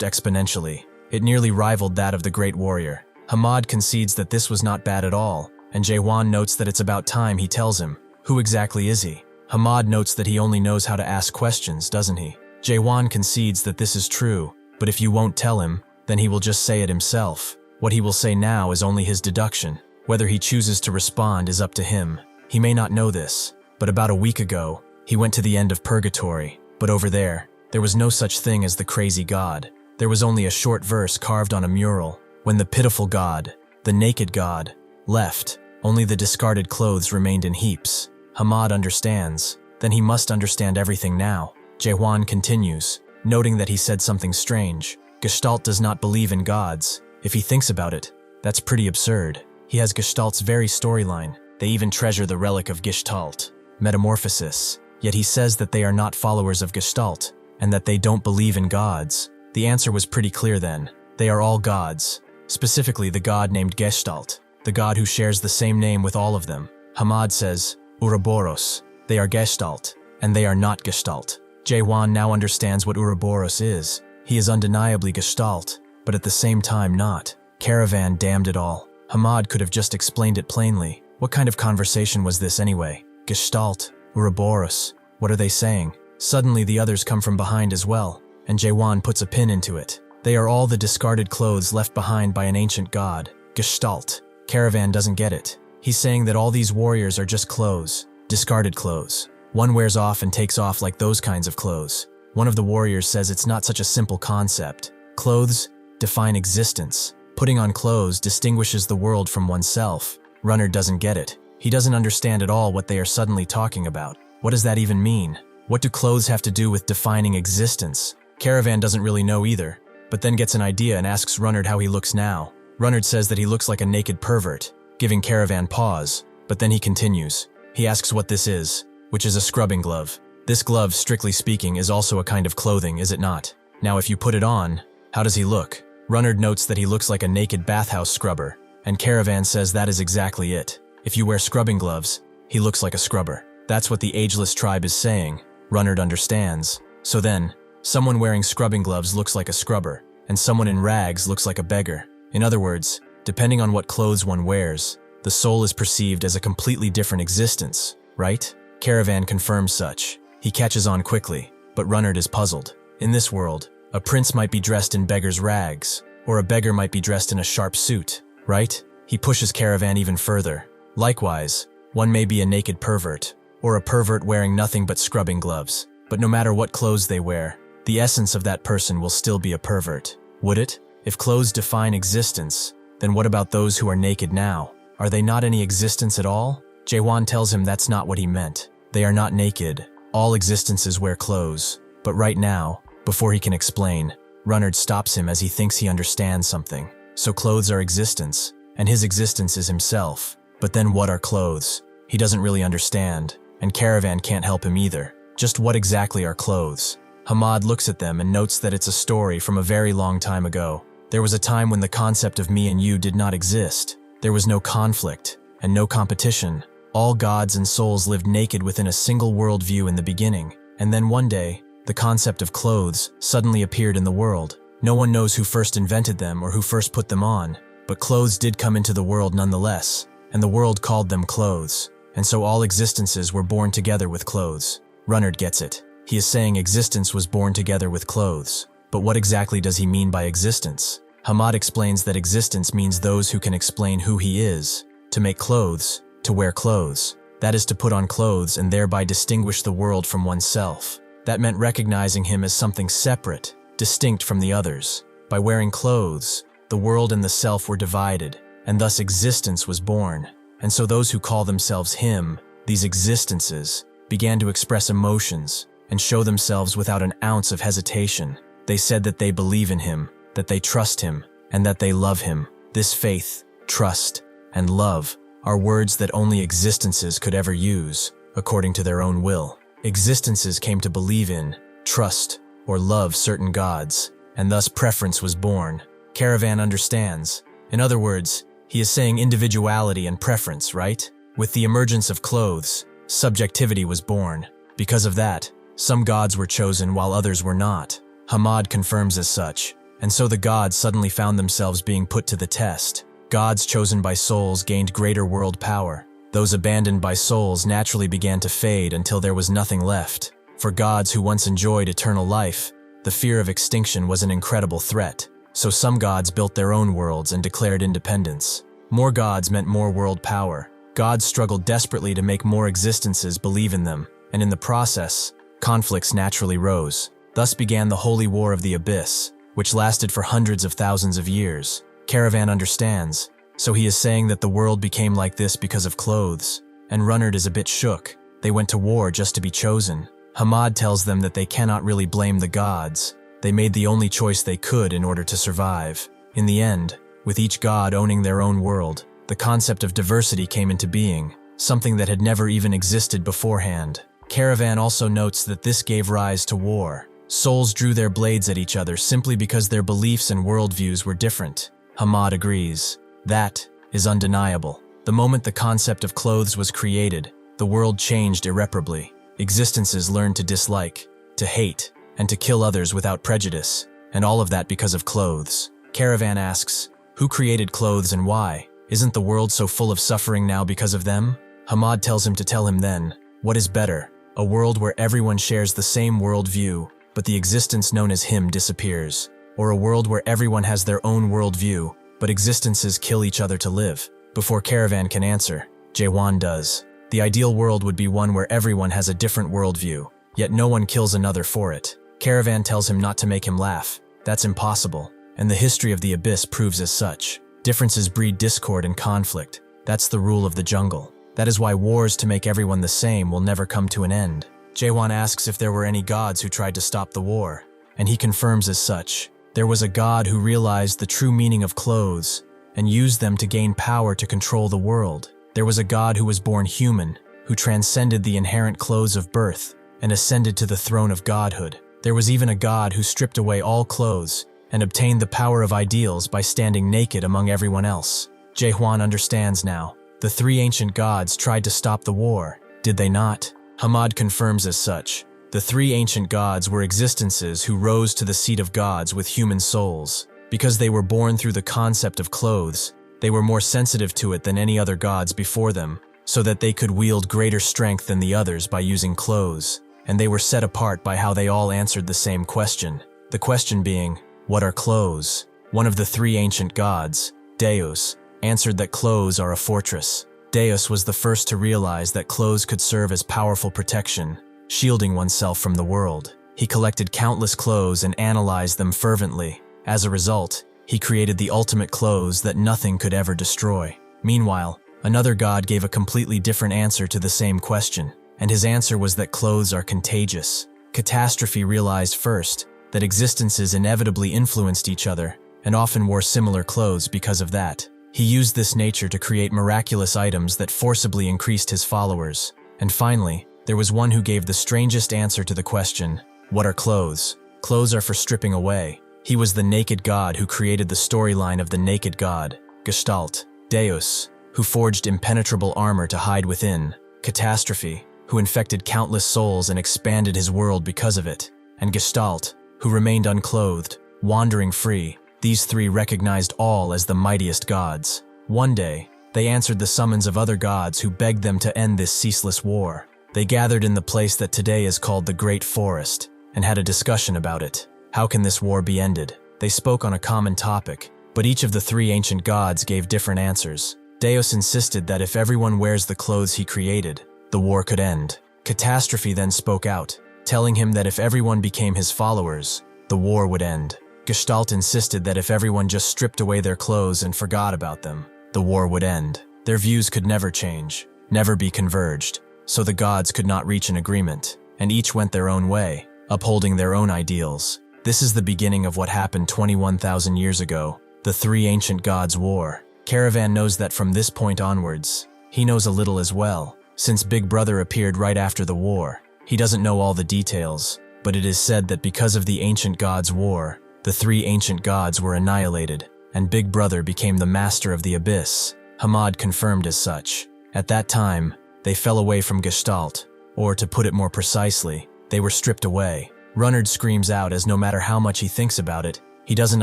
exponentially. It nearly rivaled that of the great warrior. Hamad concedes that this was not bad at all, and Jaehwan notes that it's about time he tells him. Who exactly is he? Hamad notes that he only knows how to ask questions, doesn't he? Jaehwan concedes that this is true, but if you won't tell him, then he will just say it himself. What he will say now is only his deduction. Whether he chooses to respond is up to him. He may not know this, but about a week ago, he went to the end of Purgatory, but over there was no such thing as the crazy god. There was only a short verse carved on a mural. When the pitiful god, the naked god, left, only the discarded clothes remained in heaps. Hamad understands. Then he must understand everything now. Jaehwan continues, noting that he said something strange. Gestalt does not believe in gods. If he thinks about it, that's pretty absurd. He has Gestalt's very storyline. They even treasure the relic of Gestalt, metamorphosis. Yet he says that they are not followers of Gestalt, and that they don't believe in gods. The answer was pretty clear then. They are all gods. Specifically the god named Gestalt, the god who shares the same name with all of them. Hamad says, Ouroboros. They are Gestalt, and they are not Gestalt. Jaehwan now understands what Ouroboros is. He is undeniably Gestalt, but at the same time not. Caravan damned it all. Hamad could have just explained it plainly. What kind of conversation was this anyway? Gestalt, Ouroboros, what are they saying? Suddenly the others come from behind as well, and Jaehwan puts a pin into it. They are all the discarded clothes left behind by an ancient god. Gestalt. Caravan doesn't get it. He's saying that all these warriors are just clothes, discarded clothes. One wears off and takes off like those kinds of clothes. One of the warriors says it's not such a simple concept. Clothes define existence. Putting on clothes distinguishes the world from oneself. Runner doesn't get it. He doesn't understand at all what they are suddenly talking about. What does that even mean? What do clothes have to do with defining existence? Caravan doesn't really know either, but then gets an idea and asks Runnard how he looks now. Runnard says that he looks like a naked pervert, giving Caravan pause, but then he continues. He asks what this is, which is a scrubbing glove. This glove, strictly speaking, is also a kind of clothing, is it not? Now if you put it on, how does he look? Runnard notes that he looks like a naked bathhouse scrubber, and Caravan says that is exactly it. If you wear scrubbing gloves, he looks like a scrubber. That's what the ageless tribe is saying. Runnard understands. So then, someone wearing scrubbing gloves looks like a scrubber, and someone in rags looks like a beggar. In other words, depending on what clothes one wears, the soul is perceived as a completely different existence, right? Caravan confirms such. He catches on quickly, but Runnard is puzzled. In this world, a prince might be dressed in beggar's rags, or a beggar might be dressed in a sharp suit, right? He pushes Caravan even further. Likewise, one may be a naked pervert, or a pervert wearing nothing but scrubbing gloves. But no matter what clothes they wear, the essence of that person will still be a pervert. Would it? If clothes define existence, then what about those who are naked now? Are they not any existence at all? Jaehwan tells him that's not what he meant. They are not naked. All existences wear clothes. But right now, before he can explain, Runnard stops him as he thinks he understands something. So clothes are existence, and his existence is himself. But then what are clothes? He doesn't really understand, and Caravan can't help him either. Just what exactly are clothes? Hamad looks at them and notes that it's a story from a very long time ago. There was a time when the concept of me and you did not exist. There was no conflict, and no competition. All gods and souls lived naked within a single worldview in the beginning, and then one day, the concept of clothes suddenly appeared in the world. No one knows who first invented them or who first put them on, but clothes did come into the world nonetheless, and the world called them clothes, and so all existences were born together with clothes. Runnard gets it. He is saying existence was born together with clothes. But what exactly does he mean by existence? Hamad explains that existence means those who can explain who he is. To make clothes, to wear clothes. That is to put on clothes and thereby distinguish the world from oneself. That meant recognizing him as something separate, distinct from the others. By wearing clothes, the world and the self were divided, and thus existence was born. And so those who call themselves him, these existences, began to express emotions and show themselves without an ounce of hesitation. They said that they believe in him, that they trust him, and that they love him. This faith, trust, and love are words that only existences could ever use, according to their own will. Existences came to believe in, trust, or love certain gods, and thus preference was born. Caravan understands. In other words, he is saying individuality and preference, right? With the emergence of clothes, subjectivity was born. Because of that, some gods were chosen while others were not. Hamad confirms as such, and so the gods suddenly found themselves being put to the test. Gods chosen by souls gained greater world power. Those abandoned by souls naturally began to fade until there was nothing left. For gods who once enjoyed eternal life, the fear of extinction was an incredible threat. So some gods built their own worlds and declared independence. More gods meant more world power. Gods struggled desperately to make more existences believe in them, and in the process, conflicts naturally rose. Thus began the Holy War of the Abyss, which lasted for hundreds of thousands of years. Caravan understands, so he is saying that the world became like this because of clothes, and Runnard is a bit shook. They went to war just to be chosen. Hamad tells them that they cannot really blame the gods. They made the only choice they could in order to survive. In the end, with each god owning their own world, the concept of diversity came into being, something that had never even existed beforehand. Caravan also notes that this gave rise to war. Souls drew their blades at each other simply because their beliefs and worldviews were different. Hamad agrees. That is undeniable. The moment the concept of clothes was created, the world changed irreparably. Existences learned to dislike, to hate, and to kill others without prejudice, and all of that because of clothes. Caravan asks, who created clothes and why? Isn't the world so full of suffering now because of them? Hamad tells him to tell him then, what is better? A world where everyone shares the same worldview, but the existence known as him disappears. Or a world where everyone has their own worldview, but existences kill each other to live. Before Caravan can answer, Jaehwan does. The ideal world would be one where everyone has a different worldview, yet no one kills another for it. Caravan tells him not to make him laugh. That's impossible, and the history of the abyss proves as such. Differences breed discord and conflict. That's the rule of the jungle. That is why wars to make everyone the same will never come to an end. Jaehwan asks if there were any gods who tried to stop the war, and he confirms as such. There was a god who realized the true meaning of clothes and used them to gain power to control the world. There was a god who was born human, who transcended the inherent clothes of birth and ascended to the throne of godhood. There was even a god who stripped away all clothes and obtained the power of ideals by standing naked among everyone else. Jaehwan understands now. The three ancient gods tried to stop the war, did they not? Hamad confirms as such. The three ancient gods were existences who rose to the seat of gods with human souls. Because they were born through the concept of clothes, they were more sensitive to it than any other gods before them, so that they could wield greater strength than the others by using clothes. And they were set apart by how they all answered the same question. The question being, what are clothes? One of the three ancient gods, Deus, answered that clothes are a fortress. Deus was the first to realize that clothes could serve as powerful protection, shielding oneself from the world. He collected countless clothes and analyzed them fervently. As a result, he created the ultimate clothes that nothing could ever destroy. Meanwhile, another god gave a completely different answer to the same question, and his answer was that clothes are contagious. Catastrophe realized first that existences inevitably influenced each other and often wore similar clothes because of that. He used this nature to create miraculous items that forcibly increased his followers. And finally, there was one who gave the strangest answer to the question, what are clothes? Clothes are for stripping away. He was the naked god who created the storyline of the naked god, Gestalt, Deus, who forged impenetrable armor to hide within, Catastrophe, who infected countless souls and expanded his world because of it, and Gestalt, who remained unclothed, wandering free. These three recognized all as the mightiest gods. One day, they answered the summons of other gods who begged them to end this ceaseless war. They gathered in the place that today is called the Great Forest, and had a discussion about it. How can this war be ended? They spoke on a common topic, but each of the three ancient gods gave different answers. Deus insisted that if everyone wears the clothes he created, the war could end. Catastrophe then spoke out, telling him that if everyone became his followers, the war would end. Gestalt insisted that if everyone just stripped away their clothes and forgot about them, the war would end. Their views could never change, never be converged, so the gods could not reach an agreement, and each went their own way, upholding their own ideals. This is the beginning of what happened 21,000 years ago, the three ancient gods' war. Caravan knows that from this point onwards, he knows a little as well. Since Big Brother appeared right after the war, he doesn't know all the details, but it is said that because of the ancient gods' war, the three ancient gods were annihilated, and Big Brother became the master of the abyss. Hamad confirmed as such. At that time, they fell away from Gestalt, or to put it more precisely, they were stripped away. Runnard screams out as no matter how much he thinks about it, he doesn't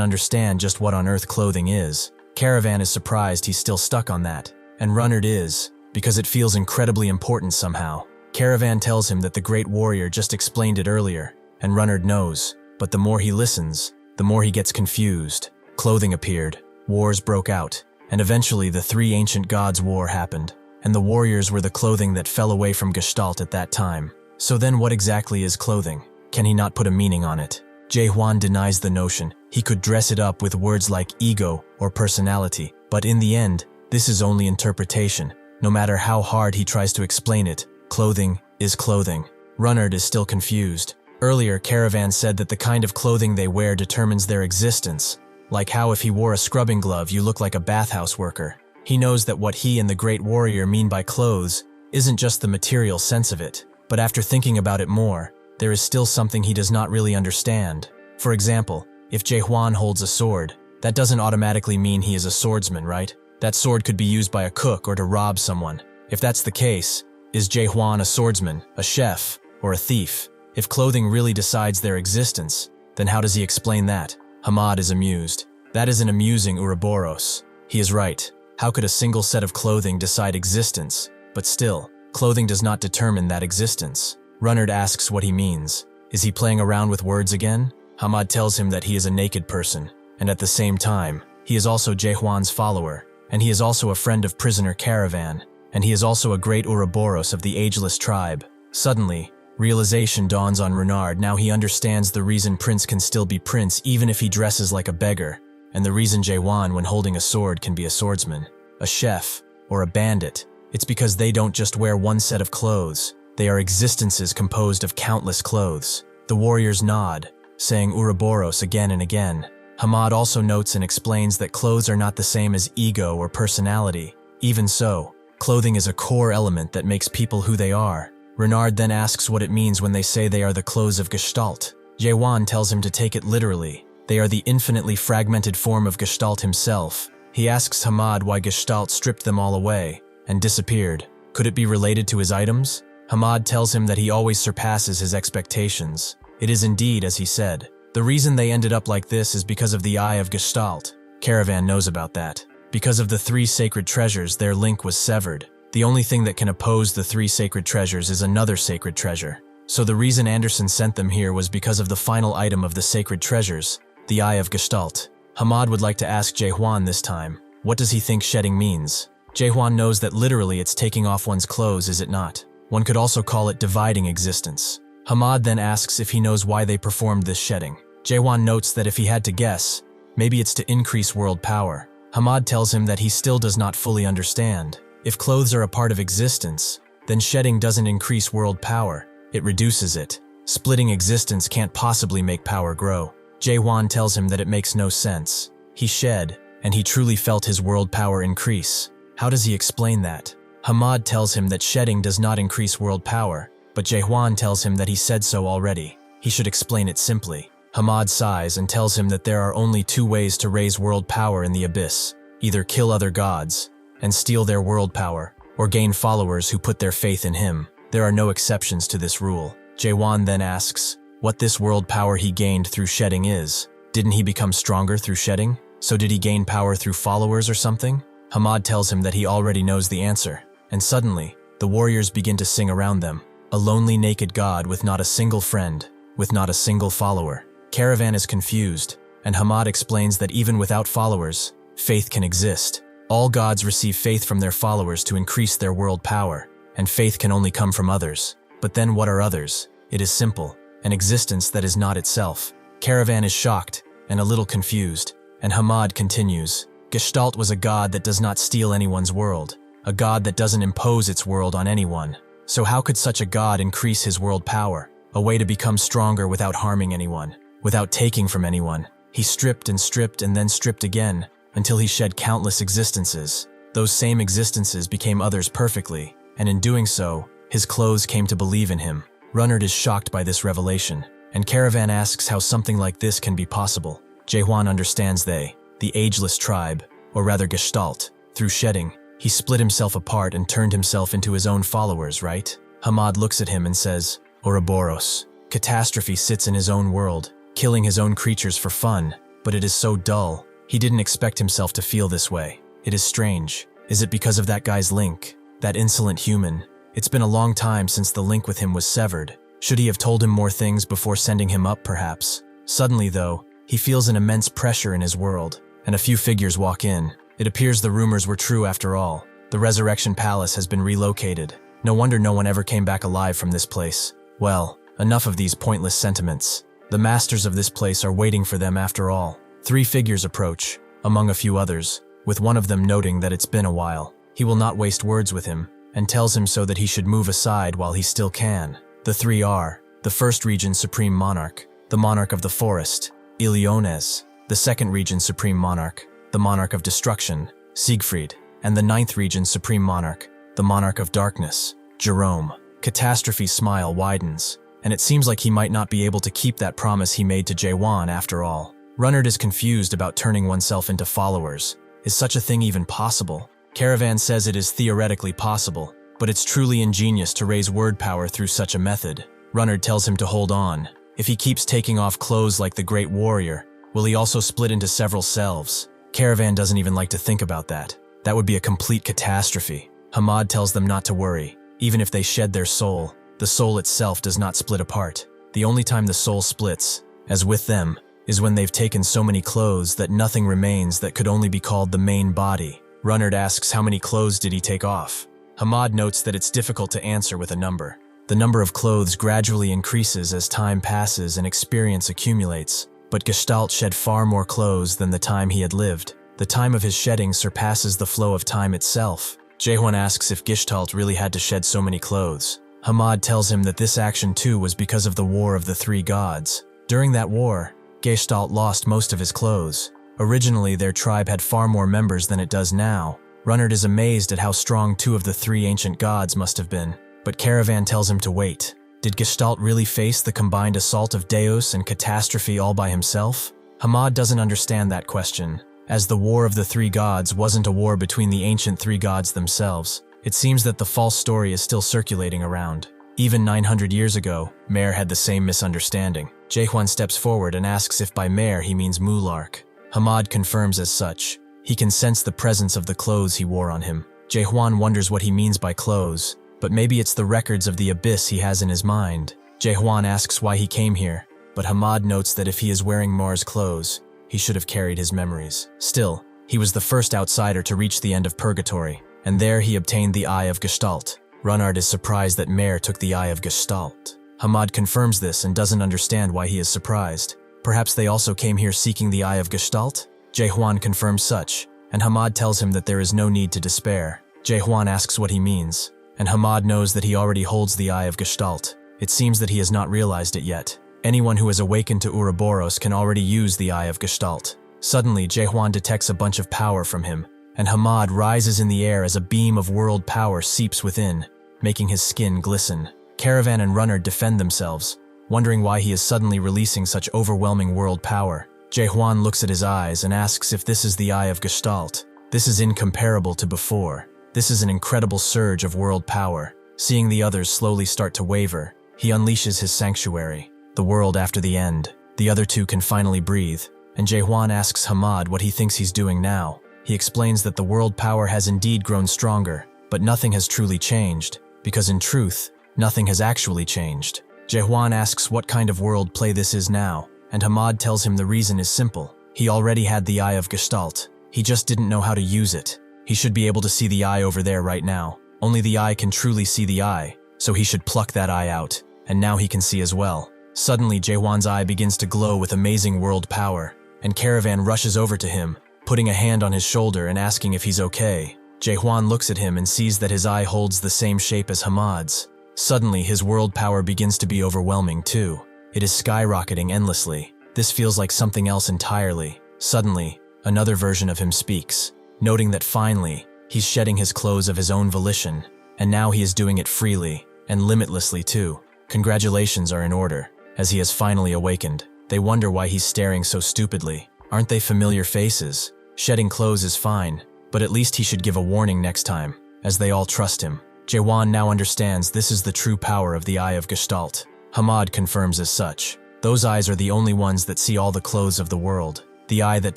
understand just what on earth clothing is. Caravan is surprised he's still stuck on that, and Runnard is, because it feels incredibly important somehow. Caravan tells him that the great warrior just explained it earlier, and Runnard knows, but the more he listens, the more he gets confused. Clothing appeared, wars broke out, and eventually the three ancient gods' war happened, and the warriors were the clothing that fell away from Gestalt at that time. So then what exactly is clothing? Can he not put a meaning on it? Jaehwan denies the notion. He could dress it up with words like ego or personality, but in the end, this is only interpretation. No matter how hard he tries to explain it, clothing is clothing. Runnard is still confused. Earlier, Caravan said that the kind of clothing they wear determines their existence, like how if he wore a scrubbing glove you look like a bathhouse worker. He knows that what he and the great warrior mean by clothes isn't just the material sense of it, but after thinking about it more, there is still something he does not really understand. For example, if Jaehwan holds a sword, that doesn't automatically mean he is a swordsman, right? That sword could be used by a cook or to rob someone. If that's the case, Is Jaehwan a swordsman, a chef, or a thief? If clothing really decides their existence, then how does he explain that? Hamad is amused. That is an amusing Ouroboros. He is right. How could a single set of clothing decide existence? But still, clothing does not determine that existence. Runnard asks what he means. Is he playing around with words again? Hamad tells him that he is a naked person, and at the same time, he is also Jaehwan's follower, and he is also a friend of prisoner Caravan, and he is also a great Ouroboros of the ageless tribe. Suddenly, realization dawns on Renard. Now he understands the reason Prince can still be Prince even if he dresses like a beggar, and the reason Jaehwan when holding a sword can be a swordsman, a chef, or a bandit. It's because they don't just wear one set of clothes. They are existences composed of countless clothes. The warriors nod, saying Ouroboros again and again. Hamad also notes and explains that clothes are not the same as ego or personality. Even so, clothing is a core element that makes people who they are. Renard then asks what it means when they say they are the clothes of Gestalt. Jaehwan tells him to take it literally. They are the infinitely fragmented form of Gestalt himself. He asks Hamad why Gestalt stripped them all away and disappeared. Could it be related to his items? Hamad tells him that he always surpasses his expectations. It is indeed as he said. The reason they ended up like this is because of the Eye of Gestalt. Caravan knows about that. Because of the 3 sacred treasures, their link was severed. The only thing that can oppose the 3 sacred treasures is another sacred treasure. So the reason Anderson sent them here was because of the final item of the sacred treasures, the Eye of Gestalt. Hamad would like to ask Jaehwan this time, what does he think shedding means? Jaehwan knows that literally it's taking off one's clothes, is it not? One could also call it dividing existence. Hamad then asks if he knows why they performed this shedding. Jaehwan notes that if he had to guess, maybe it's to increase world power. Hamad tells him that he still does not fully understand. If clothes are a part of existence, then shedding doesn't increase world power, it reduces it. Splitting existence can't possibly make power grow. Jaehwan tells him that it makes no sense. He shed, and he truly felt his world power increase. How does he explain that? Hamad tells him that shedding does not increase world power, but Jaehwan tells him that he said so already. He should explain it simply. Hamad sighs and tells him that there are only 2 ways to raise world power in the abyss. Either kill other gods and steal their world power, or gain followers who put their faith in him. There are no exceptions to this rule. Jaehwan then asks what this world power he gained through shedding is. Didn't he become stronger through shedding? So did he gain power through followers or something? Hamad tells him that he already knows the answer. And suddenly, the warriors begin to sing around them. A lonely naked god with not a single friend, with not a single follower. Caravan is confused, and Hamad explains that even without followers, faith can exist. All gods receive faith from their followers to increase their world power, and faith can only come from others. But then what are others? It is simple, an existence that is not itself. Caravan is shocked and a little confused, and Hamad continues. Gestalt was a god that does not steal anyone's world, a god that doesn't impose its world on anyone. So how could such a god increase his world power? A way to become stronger without harming anyone, without taking from anyone. He stripped and then stripped again, until he shed countless existences. Those same existences became others perfectly, and in doing so, his clothes came to believe in him. Runnard is shocked by this revelation, and Caravan asks how something like this can be possible. Jaehwan understands the ageless tribe, or rather Gestalt, through shedding, he split himself apart and turned himself into his own followers, right? Hamad looks at him and says, Ouroboros. Catastrophe sits in his own world, killing his own creatures for fun, but it is so dull. He didn't expect himself to feel this way. It is strange. Is it because of that guy's link? That insolent human? It's been a long time since the link with him was severed. Should he have told him more things before sending him up, perhaps? Suddenly, though, he feels an immense pressure in his world, and a few figures walk in. It appears the rumors were true after all. The Resurrection Palace has been relocated. No wonder no one ever came back alive from this place. Well, enough of these pointless sentiments. The masters of this place are waiting for them after all. 3 figures approach, among a few others, with one of them noting that it's been a while. He will not waste words with him, and tells him so that he should move aside while he still can. The 3 are, the first region's supreme monarch, the monarch of the forest, Iliones, the second region's supreme monarch, the monarch of destruction, Siegfried, and the 9th region's supreme monarch, the monarch of darkness, Jerome. Catastrophe's smile widens, and it seems like he might not be able to keep that promise he made to Jaehwan after all. Runnard is confused about turning oneself into followers. Is such a thing even possible? Caravan says it is theoretically possible, but it's truly ingenious to raise word power through such a method. Runnard tells him to hold on. If he keeps taking off clothes like the great warrior, will he also split into several selves? Caravan doesn't even like to think about that. That would be a complete catastrophe. Hamad tells them not to worry. Even if they shed their soul, the soul itself does not split apart. The only time the soul splits, as with them, is when they've taken so many clothes that nothing remains that could only be called the main body. Runnard asks how many clothes did he take off. Hamad notes that it's difficult to answer with a number. The number of clothes gradually increases as time passes and experience accumulates, but Gestalt shed far more clothes than the time he had lived. The time of his shedding surpasses the flow of time itself. Jaehwan asks if Gestalt really had to shed so many clothes. Hamad tells him that this action too was because of the War of the Three Gods. During that war, Gestalt lost most of his clothes. Originally, their tribe had far more members than it does now. Runnard is amazed at how strong two of the three ancient gods must have been. But Caravan tells him to wait. Did Gestalt really face the combined assault of Deus and catastrophe all by himself? Hamad doesn't understand that question, as the War of the Three Gods wasn't a war between the ancient three gods themselves. It seems that the false story is still circulating around. Even 900 years ago, Mare had the same misunderstanding. Jaehwan steps forward and asks if by Mare he means Mulark. Hamad confirms as such. He can sense the presence of the clothes he wore on him. Jaehwan wonders what he means by clothes, but maybe it's the records of the abyss he has in his mind. Jaehwan asks why he came here, but Hamad notes that if he is wearing Mar's clothes, he should have carried his memories. Still, he was the first outsider to reach the end of Purgatory, and there he obtained the Eye of Gestalt. Runnard is surprised that Mare took the Eye of Gestalt. Hamad confirms this and doesn't understand why he is surprised. Perhaps they also came here seeking the Eye of Gestalt? Jaehwan confirms such, and Hamad tells him that there is no need to despair. Jaehwan asks what he means, and Hamad knows that he already holds the Eye of Gestalt. It seems that he has not realized it yet. Anyone who has awakened to Ouroboros can already use the Eye of Gestalt. Suddenly, Jaehwan detects a bunch of power from him, and Hamad rises in the air as a beam of world power seeps within, making his skin glisten. Caravan and Runnard defend themselves, wondering why he is suddenly releasing such overwhelming world power. Jaehwan looks at his eyes and asks if this is the Eye of Gestalt. This is incomparable to before. This is an incredible surge of world power. Seeing the others slowly start to waver, he unleashes his sanctuary, the world after the end. The other two can finally breathe, and Jaehwan asks Hamad what he thinks he's doing now. He explains that the world power has indeed grown stronger, but nothing has truly changed, because in truth, nothing has actually changed. Jaehwan asks what kind of world play this is now, and Hamad tells him the reason is simple. He already had the Eye of Gestalt. He just didn't know how to use it. He should be able to see the eye over there right now. Only the eye can truly see the eye, so he should pluck that eye out, and now he can see as well. Suddenly, Jaehwan's eye begins to glow with amazing world power, and Caravan rushes over to him, putting a hand on his shoulder and asking if he's okay. Jaehwan looks at him and sees that his eye holds the same shape as Hamad's. Suddenly, his world power begins to be overwhelming too. It is skyrocketing endlessly. This feels like something else entirely. Suddenly, another version of him speaks, noting that finally, he's shedding his clothes of his own volition, and now he is doing it freely, and limitlessly too. Congratulations are in order, as he has finally awakened. They wonder why he's staring so stupidly. Aren't they familiar faces? Shedding clothes is fine, but at least he should give a warning next time, as they all trust him. Jaehwan now understands this is the true power of the Eye of Gestalt. Hamad confirms as such. Those eyes are the only ones that see all the clothes of the world. The eye that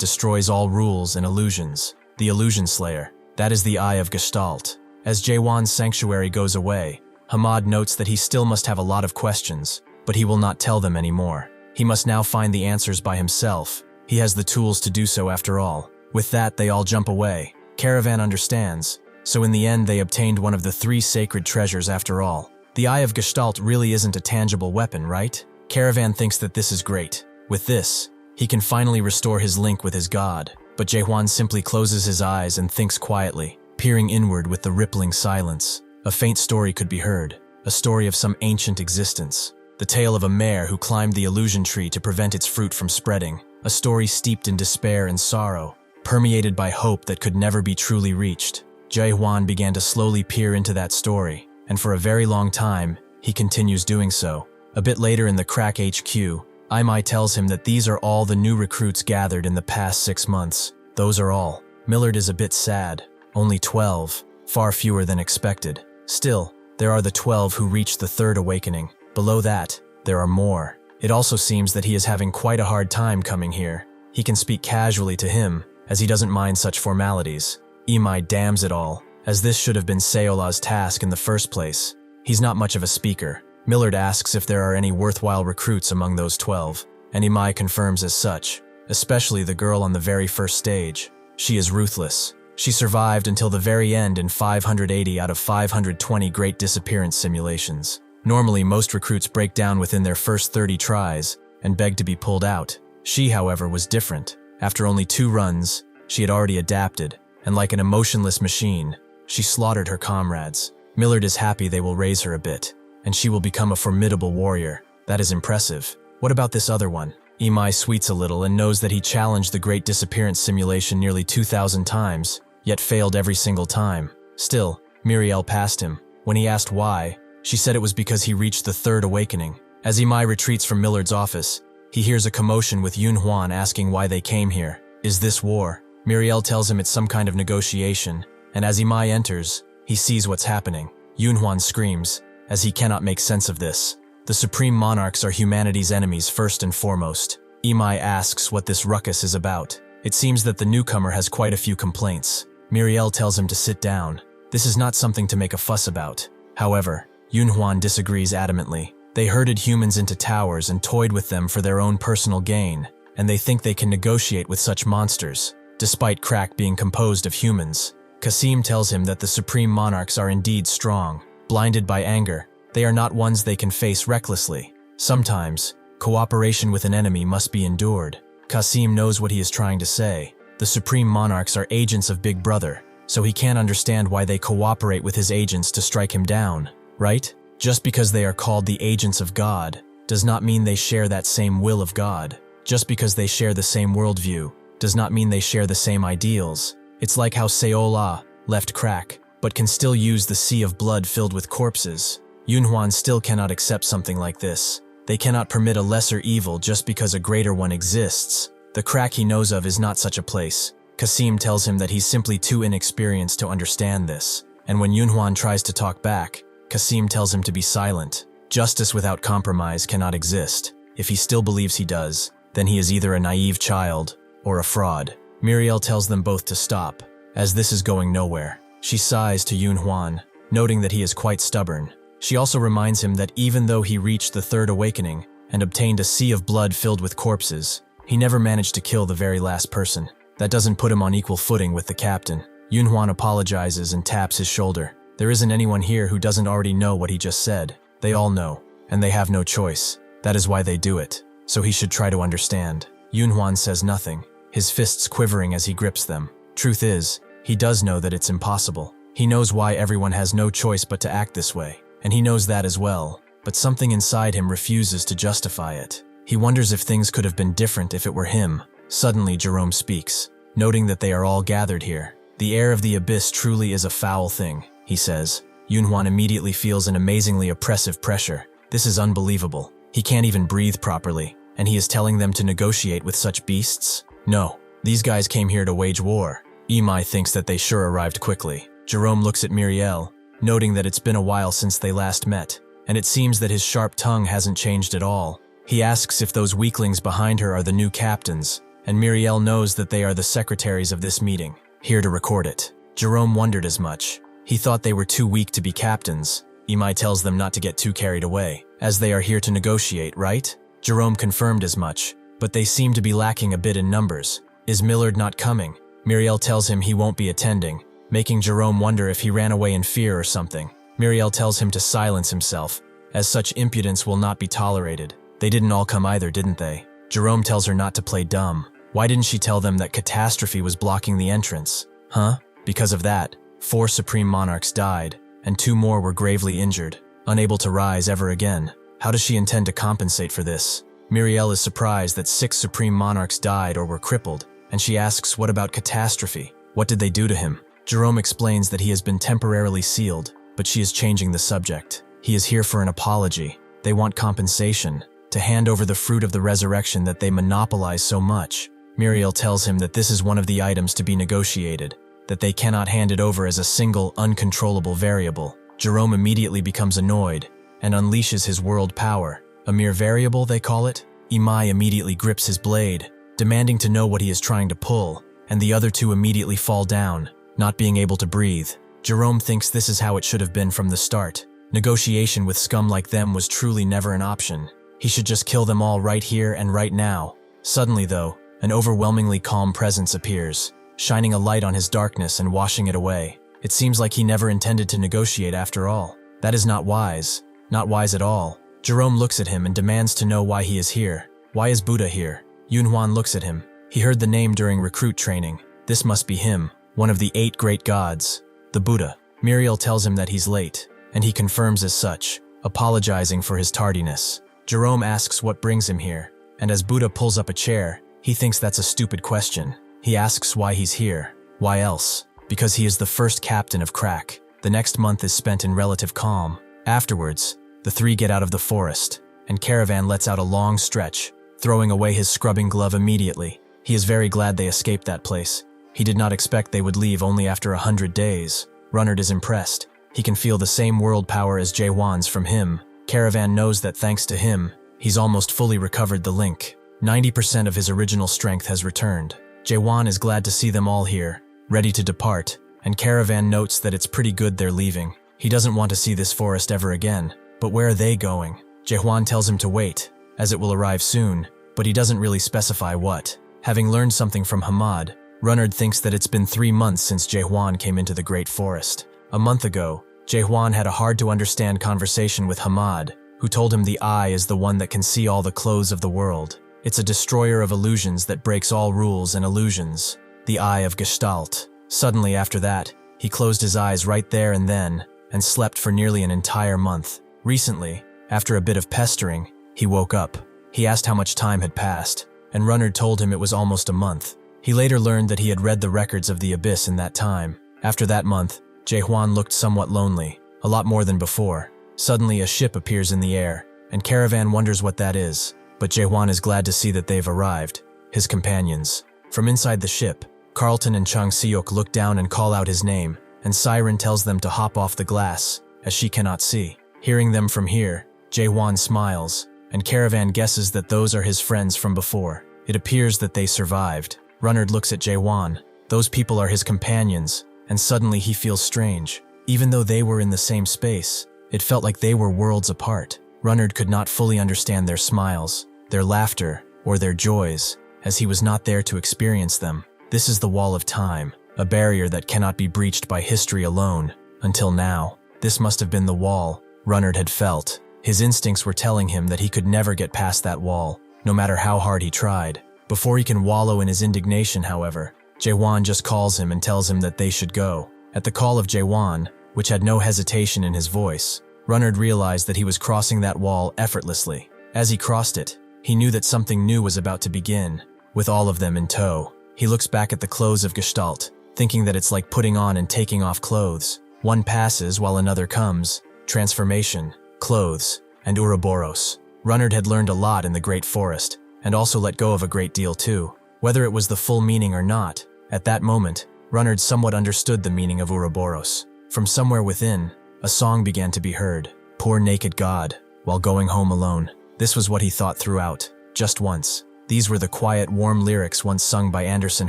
destroys all rules and illusions. The Illusion Slayer. That is the Eye of Gestalt. As Jaehwan's sanctuary goes away, Hamad notes that he still must have a lot of questions, but he will not tell them anymore. He must now find the answers by himself. He has the tools to do so after all. With that, they all jump away. Caravan understands. So in the end, they obtained one of the three sacred treasures after all. The Eye of Gestalt really isn't a tangible weapon, right? Caravan thinks that this is great. With this, he can finally restore his link with his god. But Jaehwan simply closes his eyes and thinks quietly, peering inward with the rippling silence. A faint story could be heard, a story of some ancient existence. The tale of a mare who climbed the illusion tree to prevent its fruit from spreading. A story steeped in despair and sorrow, permeated by hope that could never be truly reached. Jaehwan began to slowly peer into that story, and for a very long time, he continues doing so. A bit later in the Crack HQ, Imai tells him that these are all the new recruits gathered in the past 6 months. Those are all. Millard is a bit sad. Only 12, far fewer than expected. Still, there are the 12 who reached the third awakening. Below that, there are more. It also seems that he is having quite a hard time coming here. He can speak casually to him, as he doesn't mind such formalities. Imai damns it all, as this should have been Seola's task in the first place. He's not much of a speaker. Millard asks if there are any worthwhile recruits among those 12, and Imai confirms as such, especially the girl on the very first stage. She is ruthless. She survived until the very end in 580 out of 520 great disappearance simulations. Normally, most recruits break down within their first 30 tries and beg to be pulled out. She, however, was different. After only 2 runs, she had already adapted, and like an emotionless machine, she slaughtered her comrades. Millard is happy they will raise her a bit, and she will become a formidable warrior. That is impressive. What about this other one? Imai sweets a little and knows that he challenged the Great Disappearance simulation nearly 2,000 times, yet failed every single time. Still, Muriel passed him. When he asked why, she said it was because he reached the third awakening. As Imai retreats from Millard's office, he hears a commotion with Yunhuan asking why they came here. Is this war? Muriel tells him it's some kind of negotiation, and as Imai enters, he sees what's happening. Yunhuan screams, as he cannot make sense of this. The Supreme Monarchs are humanity's enemies first and foremost. Imai asks what this ruckus is about. It seems that the newcomer has quite a few complaints. Muriel tells him to sit down. This is not something to make a fuss about. However, Yunhuan disagrees adamantly. They herded humans into towers and toyed with them for their own personal gain, and they think they can negotiate with such monsters, despite Crack being composed of humans. Kasim tells him that the Supreme Monarchs are indeed strong. Blinded by anger, they are not ones they can face recklessly. Sometimes, cooperation with an enemy must be endured. Kasim knows what he is trying to say. The Supreme Monarchs are agents of Big Brother, so he can't understand why they cooperate with his agents to strike him down, right? Just because they are called the agents of God, does not mean they share that same will of God. Just because they share the same worldview, does not mean they share the same ideals. It's like how Seola left Crack, but can still use the sea of blood filled with corpses. Yunhuan still cannot accept something like this. They cannot permit a lesser evil just because a greater one exists. The Crack he knows of is not such a place. Kasim tells him that he's simply too inexperienced to understand this, and when Yunhuan tries to talk back, Kasim tells him to be silent. Justice without compromise cannot exist. If he still believes he does, then he is either a naive child or a fraud. Muriel tells them both to stop, as this is going nowhere. She sighs to Yunhuan, noting that he is quite stubborn. She also reminds him that even though he reached the third awakening and obtained a sea of blood filled with corpses, he never managed to kill the very last person. That doesn't put him on equal footing with the captain. Yunhuan apologizes and taps his shoulder. There isn't anyone here who doesn't already know what he just said. They all know, and they have no choice. That is why they do it. So he should try to understand. Yunhuan says nothing, his fists quivering as he grips them. Truth is, he does know that it's impossible. He knows why everyone has no choice but to act this way, and he knows that as well, but something inside him refuses to justify it. He wonders if things could have been different if it were him. Suddenly, Jerome speaks, noting that they are all gathered here. The air of the abyss truly is a foul thing, he says. Yunhuan immediately feels an amazingly oppressive pressure. This is unbelievable. He can't even breathe properly, and he is telling them to negotiate with such beasts? No, these guys came here to wage war. Imai thinks that they sure arrived quickly. Jerome looks at Muriel, noting that it's been a while since they last met, and it seems that his sharp tongue hasn't changed at all. He asks if those weaklings behind her are the new captains, and Muriel knows that they are the secretaries of this meeting, here to record it. Jerome wondered as much. He thought they were too weak to be captains. Imai tells them not to get too carried away, as they are here to negotiate, right? Jerome confirmed as much, but they seem to be lacking a bit in numbers. Is Millard not coming? Muriel tells him he won't be attending, making Jerome wonder if he ran away in fear or something. Muriel tells him to silence himself, as such impudence will not be tolerated. They didn't all come either, didn't they? Jerome tells her not to play dumb. Why didn't she tell them that catastrophe was blocking the entrance? Huh? Because of that, 4 Supreme Monarchs died, and 2 more were gravely injured, unable to rise ever again. How does she intend to compensate for this? Muriel is surprised that 6 Supreme Monarchs died or were crippled, and she asks what about catastrophe? What did they do to him? Jerome explains that he has been temporarily sealed, but she is changing the subject. He is here for an apology. They want compensation, to hand over the fruit of the resurrection that they monopolize so much. Muriel tells him that this is one of the items to be negotiated, that they cannot hand it over as a single, uncontrollable variable. Jerome immediately becomes annoyed and unleashes his world power. A mere variable, they call it? Imai immediately grips his blade, demanding to know what he is trying to pull, and the other two immediately fall down, not being able to breathe. Jerome thinks this is how it should have been from the start. Negotiation with scum like them was truly never an option. He should just kill them all right here and right now. Suddenly, though, an overwhelmingly calm presence appears, shining a light on his darkness and washing it away. It seems like he never intended to negotiate after all. That is not wise. Not wise at all. Jerome looks at him and demands to know why he is here. Why is Buddha here? Yunhuan looks at him. He heard the name during recruit training. This must be him, one of the 8 great gods, the Buddha. Muriel tells him that he's late, and he confirms as such, apologizing for his tardiness. Jerome asks what brings him here, and as Buddha pulls up a chair, he thinks that's a stupid question. He asks why he's here. Why else? Because he is the first captain of Crack. The next month is spent in relative calm. Afterwards, the 3 get out of the forest, and Caravan lets out a long stretch, throwing away his scrubbing glove immediately. He is very glad they escaped that place. He did not expect they would leave only after 100 days. Runnard is impressed. He can feel the same world power as Jaehwan's from him. Caravan knows that thanks to him, he's almost fully recovered the link. 90% of his original strength has returned. Jaehwan is glad to see them all here, ready to depart, and Caravan notes that it's pretty good they're leaving. He doesn't want to see this forest ever again. But where are they going? Jaehwan tells him to wait, as it will arrive soon, but he doesn't really specify what. Having learned something from Hamad, Runnard thinks that it's been 3 months since Jaehwan came into the Great Forest. A month ago, Jaehwan had a hard-to-understand conversation with Hamad, who told him the eye is the one that can see all the clothes of the world. It's a destroyer of illusions that breaks all rules and illusions. The eye of Gestalt. Suddenly after that, he closed his eyes right there and then, and slept for nearly an entire month. Recently, after a bit of pestering, he woke up. He asked how much time had passed, and Runnard told him it was almost a month. He later learned that he had read the records of the Abyss in that time. After that month, Jaehwan looked somewhat lonely, a lot more than before. Suddenly a ship appears in the air, and Caravan wonders what that is, but Jaehwan is glad to see that they've arrived, his companions. From inside the ship, Carlton and Chang Seok look down and call out his name, and Siren tells them to hop off the glass, as she cannot see. Hearing them from here, Jaehwan smiles, and Caravan guesses that those are his friends from before. It appears that they survived. Runnard looks at Jaehwan. Those people are his companions, and suddenly he feels strange. Even though they were in the same space, it felt like they were worlds apart. Runnard could not fully understand their smiles, their laughter, or their joys, as he was not there to experience them. This is the wall of time, a barrier that cannot be breached by history alone. Until now, this must have been the wall Runnard had felt. His instincts were telling him that he could never get past that wall, no matter how hard he tried. Before he can wallow in his indignation, however, Jaehwan just calls him and tells him that they should go. At the call of Jaehwan, which had no hesitation in his voice, Runnard realized that he was crossing that wall effortlessly. As he crossed it, he knew that something new was about to begin, with all of them in tow. He looks back at the clothes of Gestalt, thinking that it's like putting on and taking off clothes. One passes while another comes. Transformation, clothes, and Ouroboros. Runnard had learned a lot in the Great Forest, and also let go of a great deal too. Whether it was the full meaning or not, at that moment, Runnard somewhat understood the meaning of Ouroboros. From somewhere within, a song began to be heard. Poor naked god, while going home alone. This was what he thought throughout, just once. These were the quiet, warm lyrics once sung by Anderson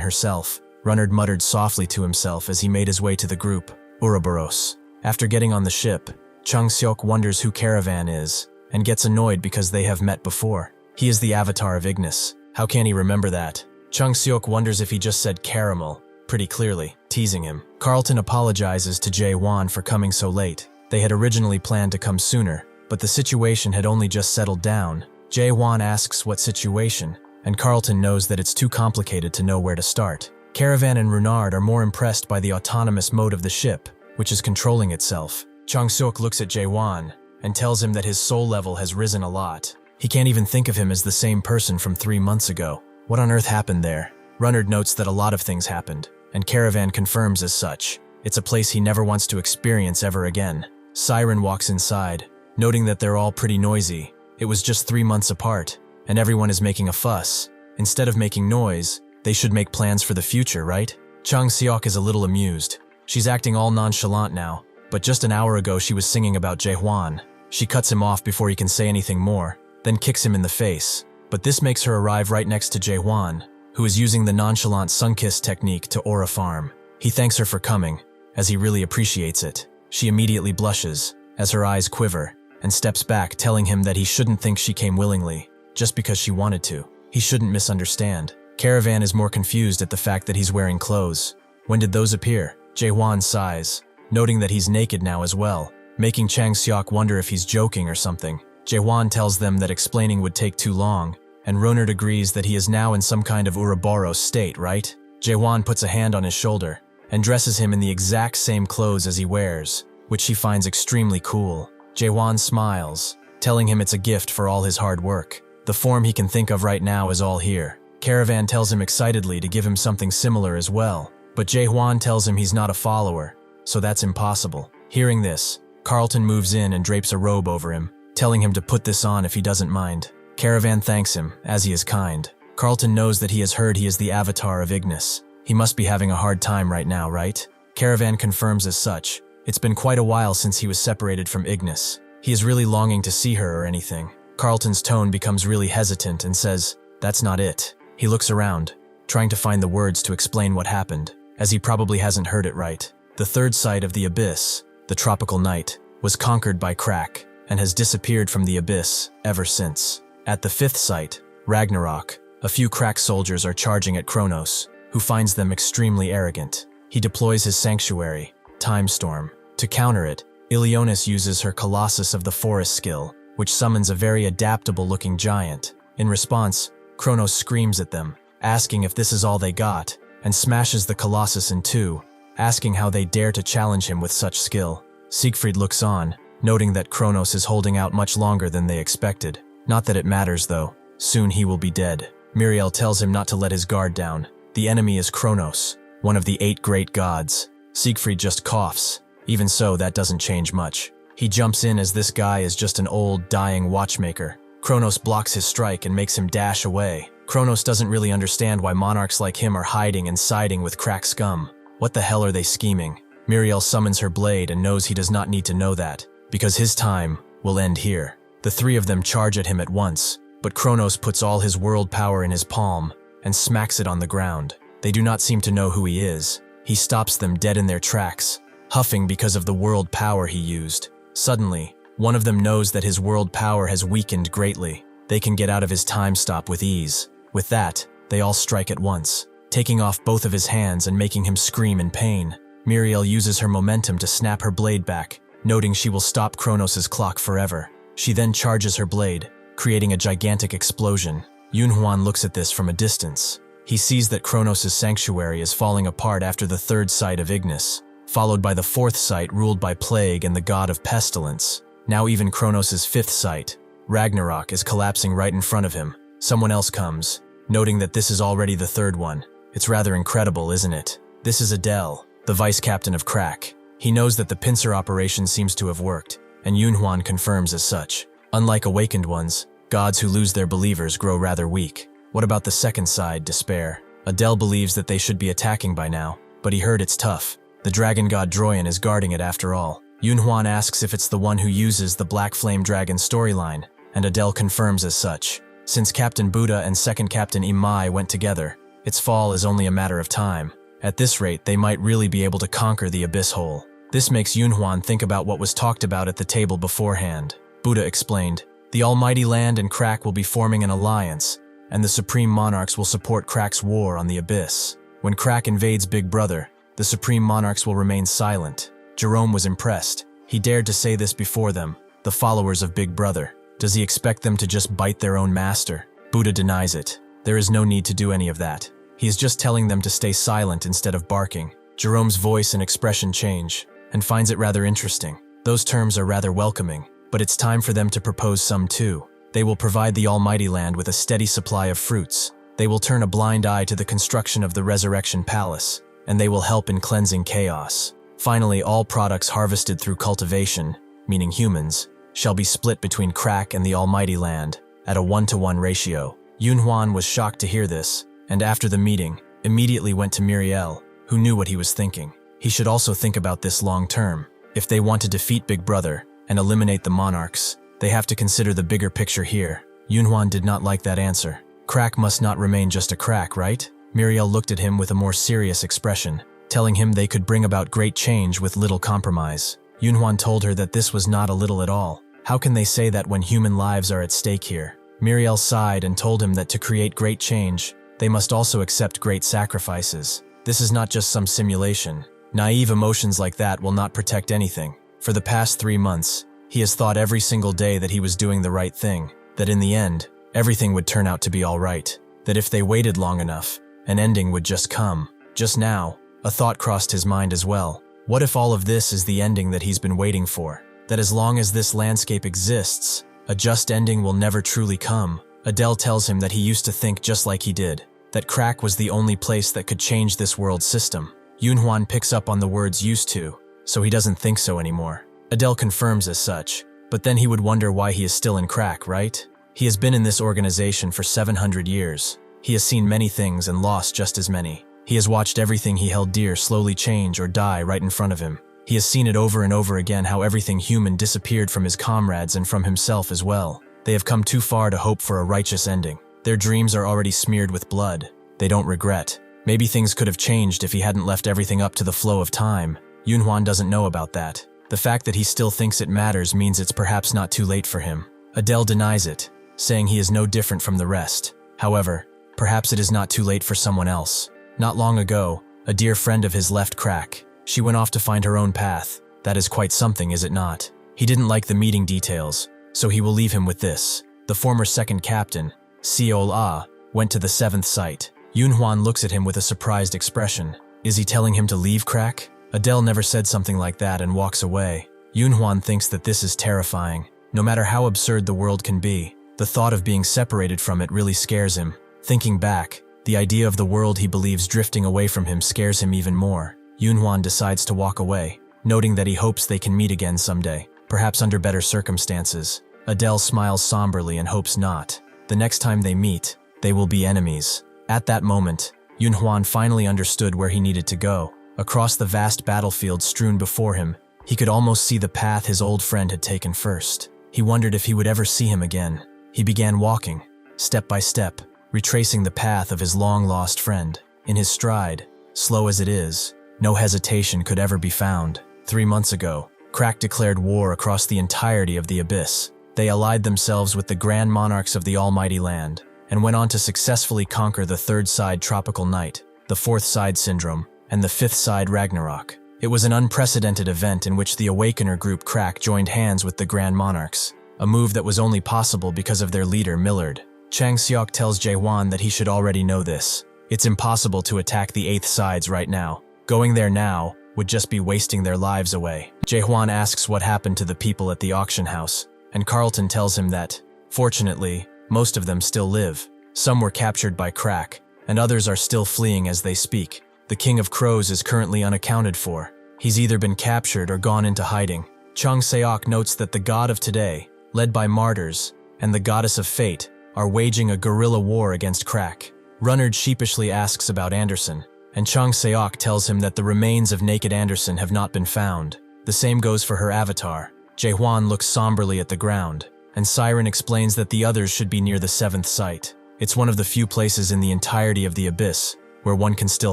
herself. Runnard muttered softly to himself as he made his way to the group. Ouroboros. After getting on the ship, Chang Seok wonders who Caravan is, and gets annoyed because they have met before. He is the avatar of Ignis. How can he remember that? Chang Seok wonders if he just said caramel, pretty clearly, teasing him. Carlton apologizes to Jaehwan for coming so late. They had originally planned to come sooner, but the situation had only just settled down. Jaehwan asks what situation, and Carlton knows that it's too complicated to know where to start. Caravan and Runard are more impressed by the autonomous mode of the ship, which is controlling itself. Chang Seok looks at Jaehwan and tells him that his soul level has risen a lot. He can't even think of him as the same person from 3 months ago. What on earth happened there? Runnard notes that a lot of things happened, and Caravan confirms as such. It's a place he never wants to experience ever again. Siren walks inside, noting that they're all pretty noisy. It was just 3 months apart, and everyone is making a fuss. Instead of making noise, they should make plans for the future, right? Chang Seok is a little amused. She's acting all nonchalant now, But just an hour ago she was singing about Jaehwan. She cuts him off before he can say anything more, then kicks him in the face. But this makes her arrive right next to Jaehwan, who is using the nonchalant sun-kiss technique to aura farm. He thanks her for coming, as he really appreciates it. She immediately blushes, as her eyes quiver, and steps back, telling him that he shouldn't think she came willingly, just because she wanted to. He shouldn't misunderstand. Caravan is more confused at the fact that he's wearing clothes. When did those appear? Jaehwan sighs, noting that he's naked now as well, making Chang Seok wonder if he's joking or something. Jaehwan tells them that explaining would take too long, and Ronard agrees that he is now in some kind of Ouroboros state, right? Jaehwan puts a hand on his shoulder, and dresses him in the exact same clothes as he wears, which she finds extremely cool. Jaehwan smiles, telling him it's a gift for all his hard work. The form he can think of right now is all here. Caravan tells him excitedly to give him something similar as well, but Jaehwan tells him he's not a follower, so that's impossible. Hearing this, Carlton moves in and drapes a robe over him, telling him to put this on if he doesn't mind. Caravan thanks him, as he is kind. Carlton knows that he has heard he is the avatar of Ignis. He must be having a hard time right now, right? Caravan confirms as such. It's been quite a while since he was separated from Ignis. He is really longing to see her or anything. Carlton's tone becomes really hesitant and says, "That's not it." He looks around, trying to find the words to explain what happened, as he probably hasn't heard it right. The third site of the abyss, the tropical night, was conquered by Krak, and has disappeared from the abyss ever since. At the fifth site, Ragnarok, a few Krak soldiers are charging at Kronos, who finds them extremely arrogant. He deploys his sanctuary, Time Storm. To counter it, Ilionis uses her Colossus of the Forest skill, which summons a very adaptable-looking giant. In response, Kronos screams at them, asking if this is all they got, and smashes the Colossus in two, asking how they dare to challenge him with such skill. Siegfried looks on, noting that Kronos is holding out much longer than they expected. Not that it matters though, soon he will be dead. Miriel tells him not to let his guard down. The enemy is Kronos, one of the 8 great gods. Siegfried just coughs. Even so, that doesn't change much. He jumps in as this guy is just an old, dying watchmaker. Kronos blocks his strike and makes him dash away. Kronos doesn't really understand why monarchs like him are hiding and siding with Krak scum. What the hell are they scheming? Miriel summons her blade and knows he does not need to know that, because his time will end here. The 3 of them charge at him at once, but Kronos puts all his world power in his palm and smacks it on the ground. They do not seem to know who he is. He stops them dead in their tracks, huffing because of the world power he used. Suddenly, one of them knows that his world power has weakened greatly. They can get out of his time stop with ease. With that, they all strike at once, taking off both of his hands and making him scream in pain. Miriel uses her momentum to snap her blade back, noting she will stop Kronos' clock forever. She then charges her blade, creating a gigantic explosion. Yunhuan looks at this from a distance. He sees that Kronos' sanctuary is falling apart after the 3rd site of Ignis, followed by the 4th site ruled by Plague and the god of Pestilence. Now even Kronos' 5th site, Ragnarok, is collapsing right in front of him. Someone else comes, noting that this is already the 3rd one. It's rather incredible, isn't it? This is Adele, the vice captain of Krak. He knows that the pincer operation seems to have worked, and Yunhuan confirms as such. Unlike awakened ones, gods who lose their believers grow rather weak. What about the 2nd side, Despair? Adele believes that they should be attacking by now, but he heard it's tough. The dragon god Droyan is guarding it after all. Yunhuan asks if it's the one who uses the Black Flame Dragon storyline, and Adele confirms as such. Since Captain Buddha and 2nd Captain Imai went together, its fall is only a matter of time. At this rate, they might really be able to conquer the Abyss Hole. This makes Yunhuan think about what was talked about at the table beforehand. Buddha explained, "The Almighty Land and Krak will be forming an alliance, and the Supreme Monarchs will support Krak's war on the Abyss. When Krak invades Big Brother, the Supreme Monarchs will remain silent." Jerome was impressed. He dared to say this before them, the followers of Big Brother. Does he expect them to just bite their own master? Buddha denies it. There is no need to do any of that. He is just telling them to stay silent instead of barking. Jerome's voice and expression change, and finds it rather interesting. Those terms are rather welcoming, but it's time for them to propose some too. They will provide the Almighty Land with a steady supply of fruits. They will turn a blind eye to the construction of the Resurrection Palace, and they will help in cleansing chaos. Finally, all products harvested through cultivation, meaning humans, shall be split between Krak and the Almighty Land at a 1-to-1 ratio. Yunhuan was shocked to hear this, and after the meeting, immediately went to Miriel, who knew what he was thinking. He should also think about this long term. If they want to defeat Big Brother and eliminate the monarchs, they have to consider the bigger picture here. Yunhuan did not like that answer. Crack must not remain just a crack, right? Muriel looked at him with a more serious expression, telling him they could bring about great change with little compromise. Yunhuan told her that this was not a little at all. How can they say that when human lives are at stake here? Muriel sighed and told him that to create great change, they must also accept great sacrifices. This is not just some simulation. Naive emotions like that will not protect anything. For the past 3 months, he has thought every single day that he was doing the right thing, that in the end, everything would turn out to be all right, that if they waited long enough, an ending would just come. Just now, a thought crossed his mind as well. What if all of this is the ending that he's been waiting for? That as long as this landscape exists, a just ending will never truly come. Adele tells him that he used to think just like he did, that crack was the only place that could change this world system. Yunhuan picks up on the words used to, so he doesn't think so anymore. Adele confirms as such, but then he would wonder why he is still in crack, right? He has been in this organization for 700 years. He has seen many things and lost just as many. He has watched everything he held dear slowly change or die right in front of him. He has seen it over and over again how everything human disappeared from his comrades and from himself as well. They have come too far to hope for a righteous ending. Their dreams are already smeared with blood. They don't regret. Maybe things could have changed if he hadn't left everything up to the flow of time. Yunhuan doesn't know about that. The fact that he still thinks it matters means it's perhaps not too late for him. Adele denies it, saying he is no different from the rest. However, perhaps it is not too late for someone else. Not long ago, a dear friend of his left crack. She went off to find her own path. That is quite something, is it not? He didn't like the meeting details, so he will leave him with this. The former second captain, Seol-ah, went to the 7th site. Yunhuan looks at him with a surprised expression. Is he telling him to leave crack? Adele never said something like that and walks away. Yunhuan thinks that this is terrifying. No matter how absurd the world can be, the thought of being separated from it really scares him. Thinking back, the idea of the world he believes drifting away from him scares him even more. Yunhuan decides to walk away, noting that he hopes they can meet again someday, perhaps under better circumstances. Adele smiles somberly and hopes not. The next time they meet, they will be enemies. At that moment, Yunhuan finally understood where he needed to go. Across the vast battlefield strewn before him, he could almost see the path his old friend had taken first. He wondered if he would ever see him again. He began walking, step by step, retracing the path of his long-lost friend. In his stride, slow as it is, no hesitation could ever be found. 3 months ago, Crack declared war across the entirety of the Abyss. They allied themselves with the Grand Monarchs of the Almighty Land, and went on to successfully conquer the 3rd Side Tropical Night, the 4th Side Syndrome, and the 5th Side Ragnarok. It was an unprecedented event in which the Awakener group Crack joined hands with the Grand Monarchs, a move that was only possible because of their leader Millard. Chang Seok tells Jaehwan that he should already know this. It's impossible to attack the 8th Sides right now. Going there now would just be wasting their lives away. Jaehwan asks what happened to the people at the auction house, and Carlton tells him that, fortunately, most of them still live. Some were captured by Crack, and others are still fleeing as they speak. The King of Crows is currently unaccounted for. He's either been captured or gone into hiding. Chang Seok notes that the god of today, led by martyrs, and the goddess of fate, are waging a guerrilla war against Crack. Runnard sheepishly asks about Anderson, and Chang Seok tells him that the remains of Naked Anderson have not been found. The same goes for her avatar. Jaehwan looks somberly at the ground, and Siren explains that the others should be near the 7th site. It's one of the few places in the entirety of the Abyss where one can still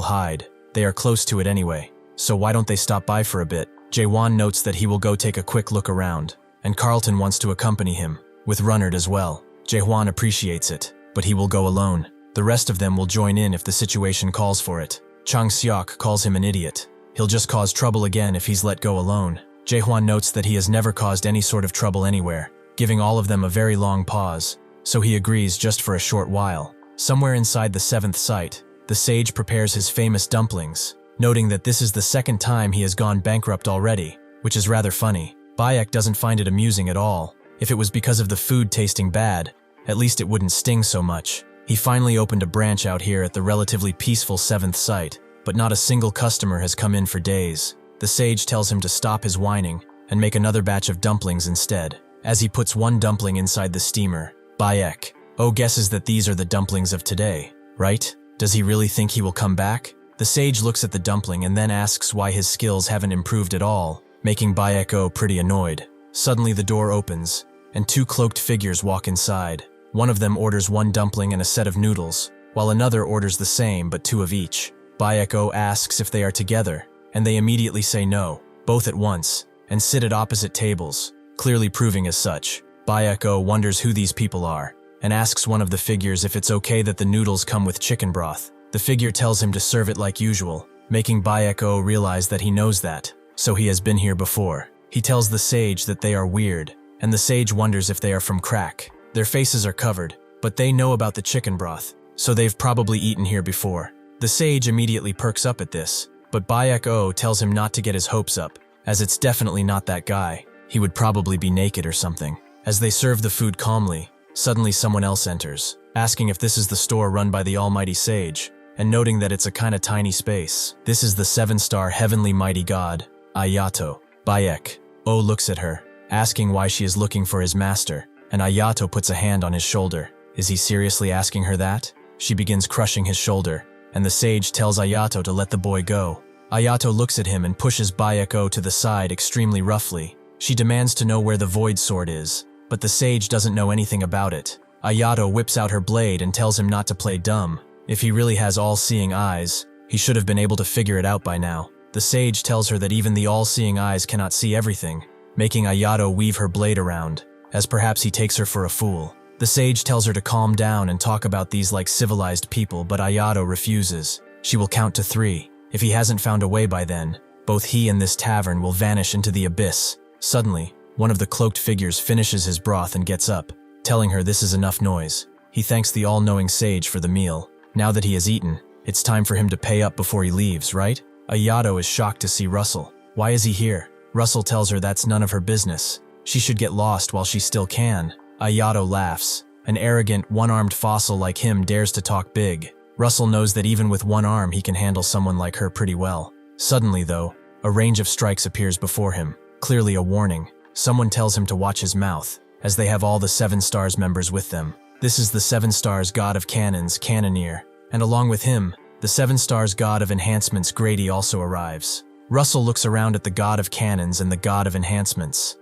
hide. They are close to it anyway, so why don't they stop by for a bit? Jaehwan notes that he will go take a quick look around, and Carlton wants to accompany him, with Runnard as well. Jaehwan appreciates it, but he will go alone. The rest of them will join in if the situation calls for it. Chang Seok calls him an idiot. He'll just cause trouble again if he's let go alone. Jaehwan notes that he has never caused any sort of trouble anywhere, giving all of them a very long pause, so he agrees just for a short while. Somewhere inside the 7th site, the sage prepares his famous dumplings, noting that this is the 2nd time he has gone bankrupt already, which is rather funny. Bayek doesn't find it amusing at all. If it was because of the food tasting bad, at least it wouldn't sting so much. He finally opened a branch out here at the relatively peaceful 7th site, but not a single customer has come in for days. The sage tells him to stop his whining and make another batch of dumplings instead. As he puts one dumpling inside the steamer, Bayek guesses that these are the dumplings of today, right? Does he really think he will come back? The sage looks at the dumpling and then asks why his skills haven't improved at all. making Bayeko pretty annoyed. Suddenly the door opens, and two cloaked figures walk inside. One of them orders one dumpling and a set of noodles, while another orders the same but two of each. Bayeko asks if they are together, and they immediately say no, both at once, and sit at opposite tables, clearly proving as such. Bayeko wonders who these people are, and asks one of the figures if it's okay that the noodles come with chicken broth. The figure tells him to serve it like usual, making Bayeko realize that he knows that, so he has been here before. He tells the sage that they are weird, and the sage wonders if they are from crack. Their faces are covered, but they know about the chicken broth, so they've probably eaten here before. The sage immediately perks up at this, but Bayeko tells him not to get his hopes up, as it's definitely not that guy. He would probably be naked or something. As they serve the food calmly, suddenly someone else enters, asking if this is the store run by the almighty sage, and noting that it's a kinda tiny space. This is the 7-star heavenly mighty god, Ayato. Bayeko looks at her, asking why she is looking for his master, and Ayato puts a hand on his shoulder. Is he seriously asking her that? She begins crushing his shoulder, and the sage tells Ayato to let the boy go. Ayato looks at him and pushes Bayeko to the side extremely roughly. She demands to know where the void sword is, but the sage doesn't know anything about it. Ayato whips out her blade and tells him not to play dumb. If he really has all-seeing eyes, he should have been able to figure it out by now. The sage tells her that even the all-seeing eyes cannot see everything, making Ayato weave her blade around, as perhaps he takes her for a fool. The sage tells her to calm down and talk about these like civilized people, but Ayato refuses. She will count to 3. If he hasn't found a way by then, both he and this tavern will vanish into the abyss. Suddenly, one of the cloaked figures finishes his broth and gets up, telling her this is enough noise. He thanks the all-knowing sage for the meal. Now that he has eaten, it's time for him to pay up before he leaves, right? Ayato is shocked to see Russell. Why is he here? Russell tells her that's none of her business. She should get lost while she still can. Ayato laughs. An arrogant, one-armed fossil like him dares to talk big. Russell knows that even with one arm he can handle someone like her pretty well. Suddenly, though, a range of strikes appears before him, clearly a warning. Someone tells him to watch his mouth, as they have all the 7 Stars members with them. This is the 7 Stars god of cannons, Cannoneer, and along with him, the 7 Stars god of enhancements, Grady, also arrives. Russell looks around at the god of cannons and the god of enhancements.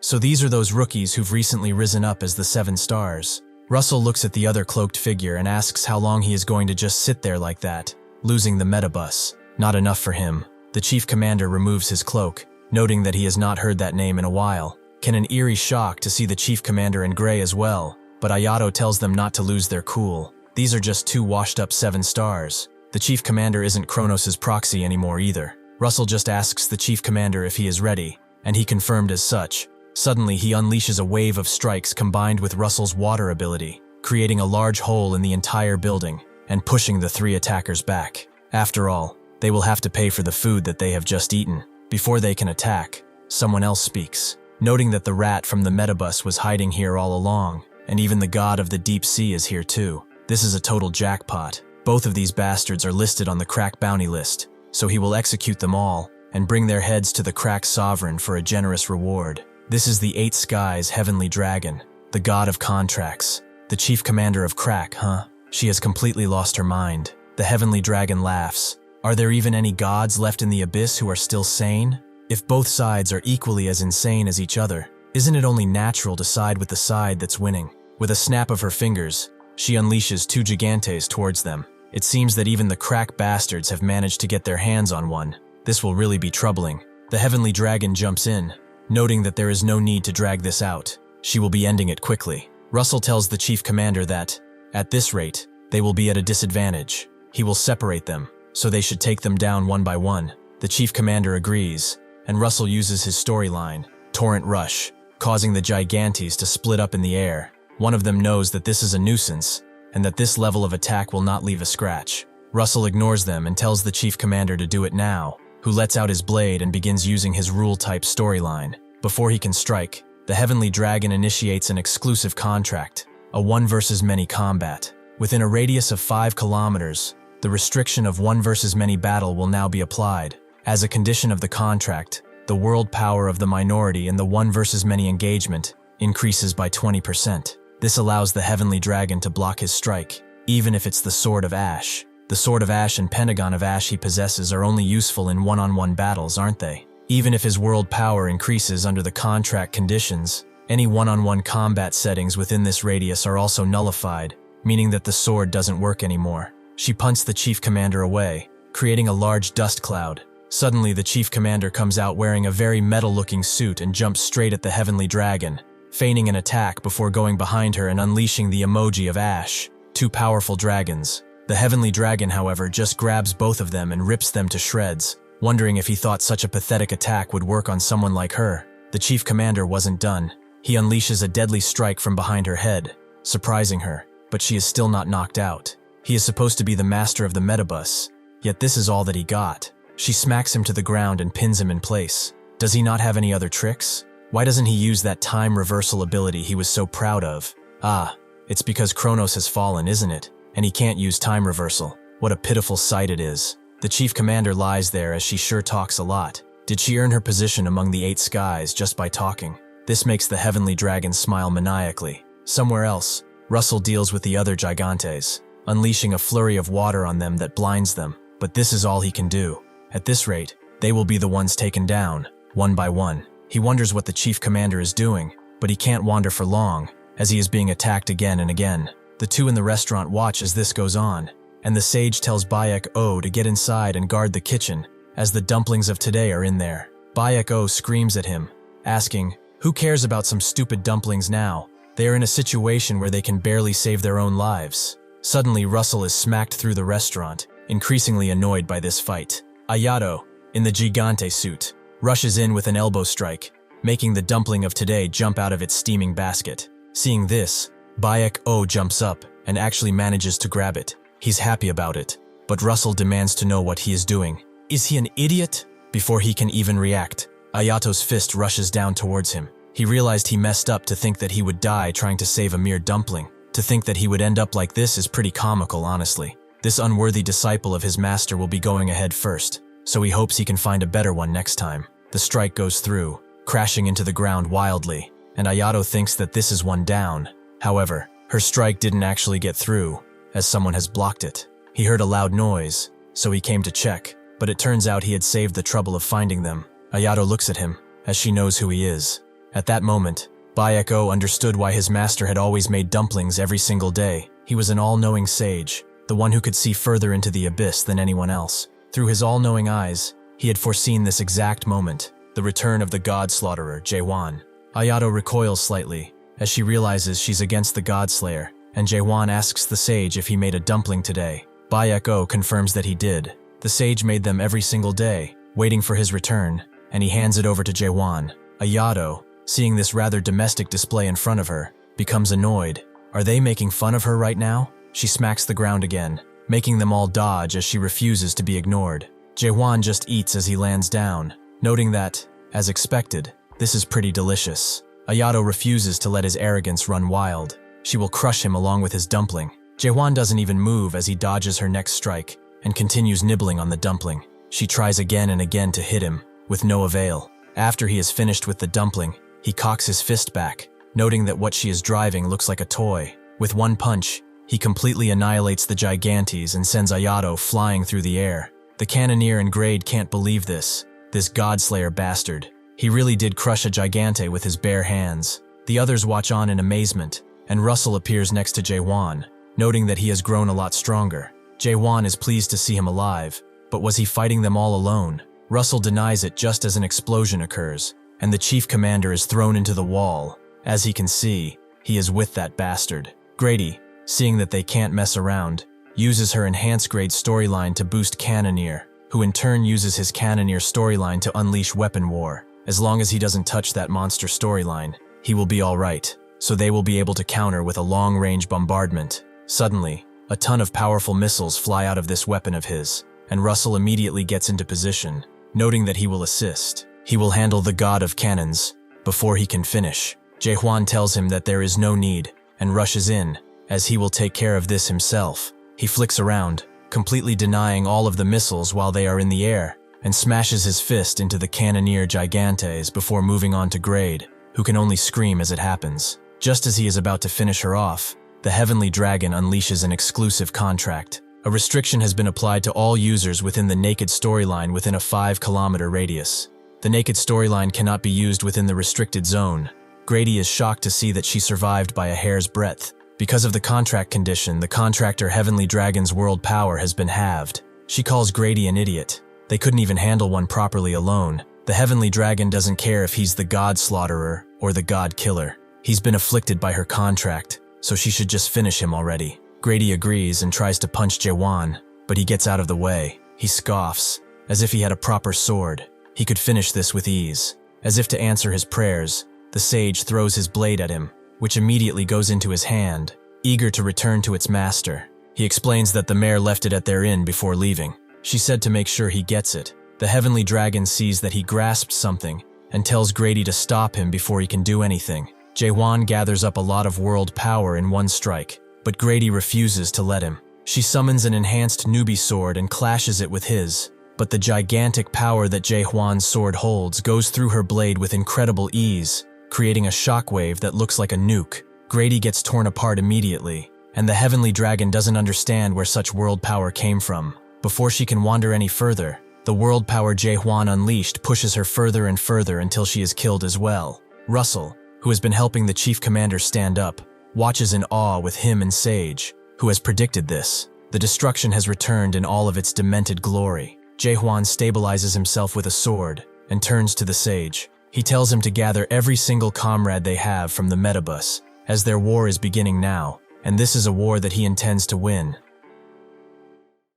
So these are those rookies who've recently risen up as the 7 Stars. Russell looks at the other cloaked figure and asks how long he is going to just sit there like that, losing the metabus. Not enough for him. The chief commander removes his cloak, noting that he has not heard that name in a while. Can an eerie shock to see the chief commander in gray as well, but Ayato tells them not to lose their cool. These are just 2 washed-up 7 Stars. The chief commander isn't Kronos' proxy anymore either. Russell just asks the chief commander if he is ready, and he confirmed as such. Suddenly, he unleashes a wave of strikes combined with Russell's water ability, creating a large hole in the entire building and pushing the 3 attackers back. After all, they will have to pay for the food that they have just eaten. Before they can attack, someone else speaks, noting that the rat from the metabus was hiding here all along, and even the god of the deep sea is here too. This is a total jackpot. Both of these bastards are listed on the crack bounty list, so he will execute them all and bring their heads to the crack sovereign for a generous reward. This is the 8 Skies heavenly dragon, the god of contracts, the chief commander of crack, huh? She has completely lost her mind. The heavenly dragon laughs. Are there even any gods left in the abyss who are still sane? If both sides are equally as insane as each other, isn't it only natural to side with the side that's winning? With a snap of her fingers, she unleashes 2 gigantes towards them. It seems that even the crack bastards have managed to get their hands on one. This will really be troubling. The heavenly dragon jumps in, noting that there is no need to drag this out. She will be ending it quickly. Russell tells the chief commander that, at this rate, they will be at a disadvantage. He will separate them, so they should take them down one by one. The chief commander agrees, and Russell uses his storyline, Torrent Rush, causing the gigantes to split up in the air. One of them knows that this is a nuisance, and that this level of attack will not leave a scratch. Russell ignores them and tells the chief commander to do it now, who lets out his blade and begins using his rule-type storyline. Before he can strike, the heavenly dragon initiates an exclusive contract, a 1 versus many combat. Within a radius of 5 kilometers, the restriction of 1 versus many battle will now be applied. As a condition of the contract, the world power of the minority in the 1 versus many engagement increases by 20%. This allows the heavenly dragon to block his strike, even if it's the Sword of Ash. The Sword of Ash and Pentagon of Ash he possesses are only useful in one-on-one battles, aren't they? Even if his world power increases under the contract conditions, any one-on-one combat settings within this radius are also nullified, meaning that the sword doesn't work anymore. She punts the chief commander away, creating a large dust cloud. Suddenly, the chief commander comes out wearing a very metal-looking suit and jumps straight at the heavenly dragon, feigning an attack before going behind her and unleashing the emoji of Ash, two powerful dragons. The heavenly dragon, however, just grabs both of them and rips them to shreds, wondering if he thought such a pathetic attack would work on someone like her. The chief commander wasn't done. He unleashes a deadly strike from behind her head, surprising her, but she is still not knocked out. He is supposed to be the master of the metabus, yet this is all that he got. She smacks him to the ground and pins him in place. Does he not have any other tricks? Why doesn't he use that time reversal ability he was so proud of? Ah, it's because Kronos has fallen, isn't it? And he can't use time reversal. What a pitiful sight it is. The chief commander lies there as she sure talks a lot. Did she earn her position among the 8 skies just by talking? This makes the heavenly dragon smile maniacally. Somewhere else, Russell deals with the other gigantes, unleashing a flurry of water on them that blinds them. But this is all he can do. At this rate, they will be the ones taken down, one by one. He wonders what the chief commander is doing, but he can't wander for long, as he is being attacked again and again. The two in the restaurant watch as this goes on, and the sage tells Bayek-O to get inside and guard the kitchen, as the dumplings of today are in there. Bayek-O screams at him, asking, "Who cares about some stupid dumplings now? They are in a situation where they can barely save their own lives." Suddenly, Russell is smacked through the restaurant, increasingly annoyed by this fight. Ayato, in the Gigante suit, rushes in with an elbow strike, making the dumpling of today jump out of its steaming basket. Seeing this, Bayek-O jumps up and actually manages to grab it. He's happy about it, but Russell demands to know what he is doing. Is he an idiot? Before he can even react, Ayato's fist rushes down towards him. He realized he messed up to think that he would die trying to save a mere dumpling. To think that he would end up like this is pretty comical, honestly. This unworthy disciple of his master will be going ahead first, so he hopes he can find a better one next time. The strike goes through, crashing into the ground wildly, and Ayato thinks that this is one down. However, her strike didn't actually get through, as someone has blocked it. He heard a loud noise, so he came to check, but it turns out he had saved the trouble of finding them. Ayato looks at him, as she knows who he is. At that moment, Bayek-O understood why his master had always made dumplings every single day. He was an all-knowing sage, the one who could see further into the abyss than anyone else. Through his all-knowing eyes, he had foreseen this exact moment, the return of the god-slaughterer, Jaehwan. Ayato recoils slightly, as she realizes she's against the god-slayer, and Jaehwan asks the sage if he made a dumpling today. Bayek-O confirms that he did. The sage made them every single day, waiting for his return, and he hands it over to Jaehwan. Ayato, seeing this rather domestic display in front of her, becomes annoyed. Are they making fun of her right now? She smacks the ground again, making them all dodge as she refuses to be ignored. Jaehwan just eats as he lands down, noting that, as expected, this is pretty delicious. Ayato refuses to let his arrogance run wild. She will crush him along with his dumpling. Jaehwan doesn't even move as he dodges her next strike and continues nibbling on the dumpling. She tries again and again to hit him, with no avail. After he is finished with the dumpling, he cocks his fist back, noting that what she is driving looks like a toy. With one punch, he completely annihilates the gigantes and sends Ayato flying through the air. The cannoneer and grade can't believe this godslayer bastard. He really did crush a gigante with his bare hands. The others watch on in amazement, and Russell appears next to Jaehwan, noting that he has grown a lot stronger. Jaehwan is pleased to see him alive, but was he fighting them all alone? Russell denies it just as an explosion occurs, and the chief commander is thrown into the wall. As he can see, he is with that bastard. Grady, seeing that they can't mess around, uses her enhanced grade storyline to boost Cannoneer, who in turn uses his Cannoneer storyline to unleash weapon war. As long as he doesn't touch that monster storyline, he will be alright, so they will be able to counter with a long-range bombardment. Suddenly, a ton of powerful missiles fly out of this weapon of his, and Russell immediately gets into position, noting that he will assist. He will handle the god of cannons before he can finish. Jaehwan tells him that there is no need, and rushes in, as he will take care of this himself. He flicks around, completely denying all of the missiles while they are in the air, and smashes his fist into the Cannoneer Gigantes before moving on to Grade, who can only scream as it happens. Just as he is about to finish her off, the Heavenly Dragon unleashes an exclusive contract. A restriction has been applied to all users within the Naked storyline within a 5-kilometer radius. The naked storyline cannot be used within the restricted zone. Grady is shocked to see that she survived by a hair's breadth. Because of the contract condition, the contractor Heavenly Dragon's world power has been halved. She calls Grady an idiot. They couldn't even handle one properly alone. The Heavenly Dragon doesn't care if he's the God Slaughterer or the God Killer. He's been afflicted by her contract, so she should just finish him already. Grady agrees and tries to punch Jaehwan, but he gets out of the way. He scoffs, as if he had a proper sword. He could finish this with ease. As if to answer his prayers, the sage throws his blade at him, which immediately goes into his hand, eager to return to its master. He explains that the mare left it at their inn before leaving. She said to make sure he gets it. The Heavenly Dragon sees that he grasped something and tells Grady to stop him before he can do anything. Jaehwan gathers up a lot of world power in one strike, but Grady refuses to let him. She summons an enhanced newbie sword and clashes it with his, but the gigantic power that Jaehwan's sword holds goes through her blade with incredible ease, creating a shockwave that looks like a nuke. Grady gets torn apart immediately, and the Heavenly Dragon doesn't understand where such world power came from. Before she can wander any further, the world power Jaehwan unleashed pushes her further and further until she is killed as well. Russell, who has been helping the Chief Commander stand up, watches in awe with him and Sage, who has predicted this. The destruction has returned in all of its demented glory. Jaehwan stabilizes himself with a sword and turns to the Sage. He tells him to gather every single comrade they have from the metabus, as their war is beginning now, and this is a war that he intends to win.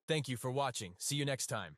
Thank you for watching. See you next time.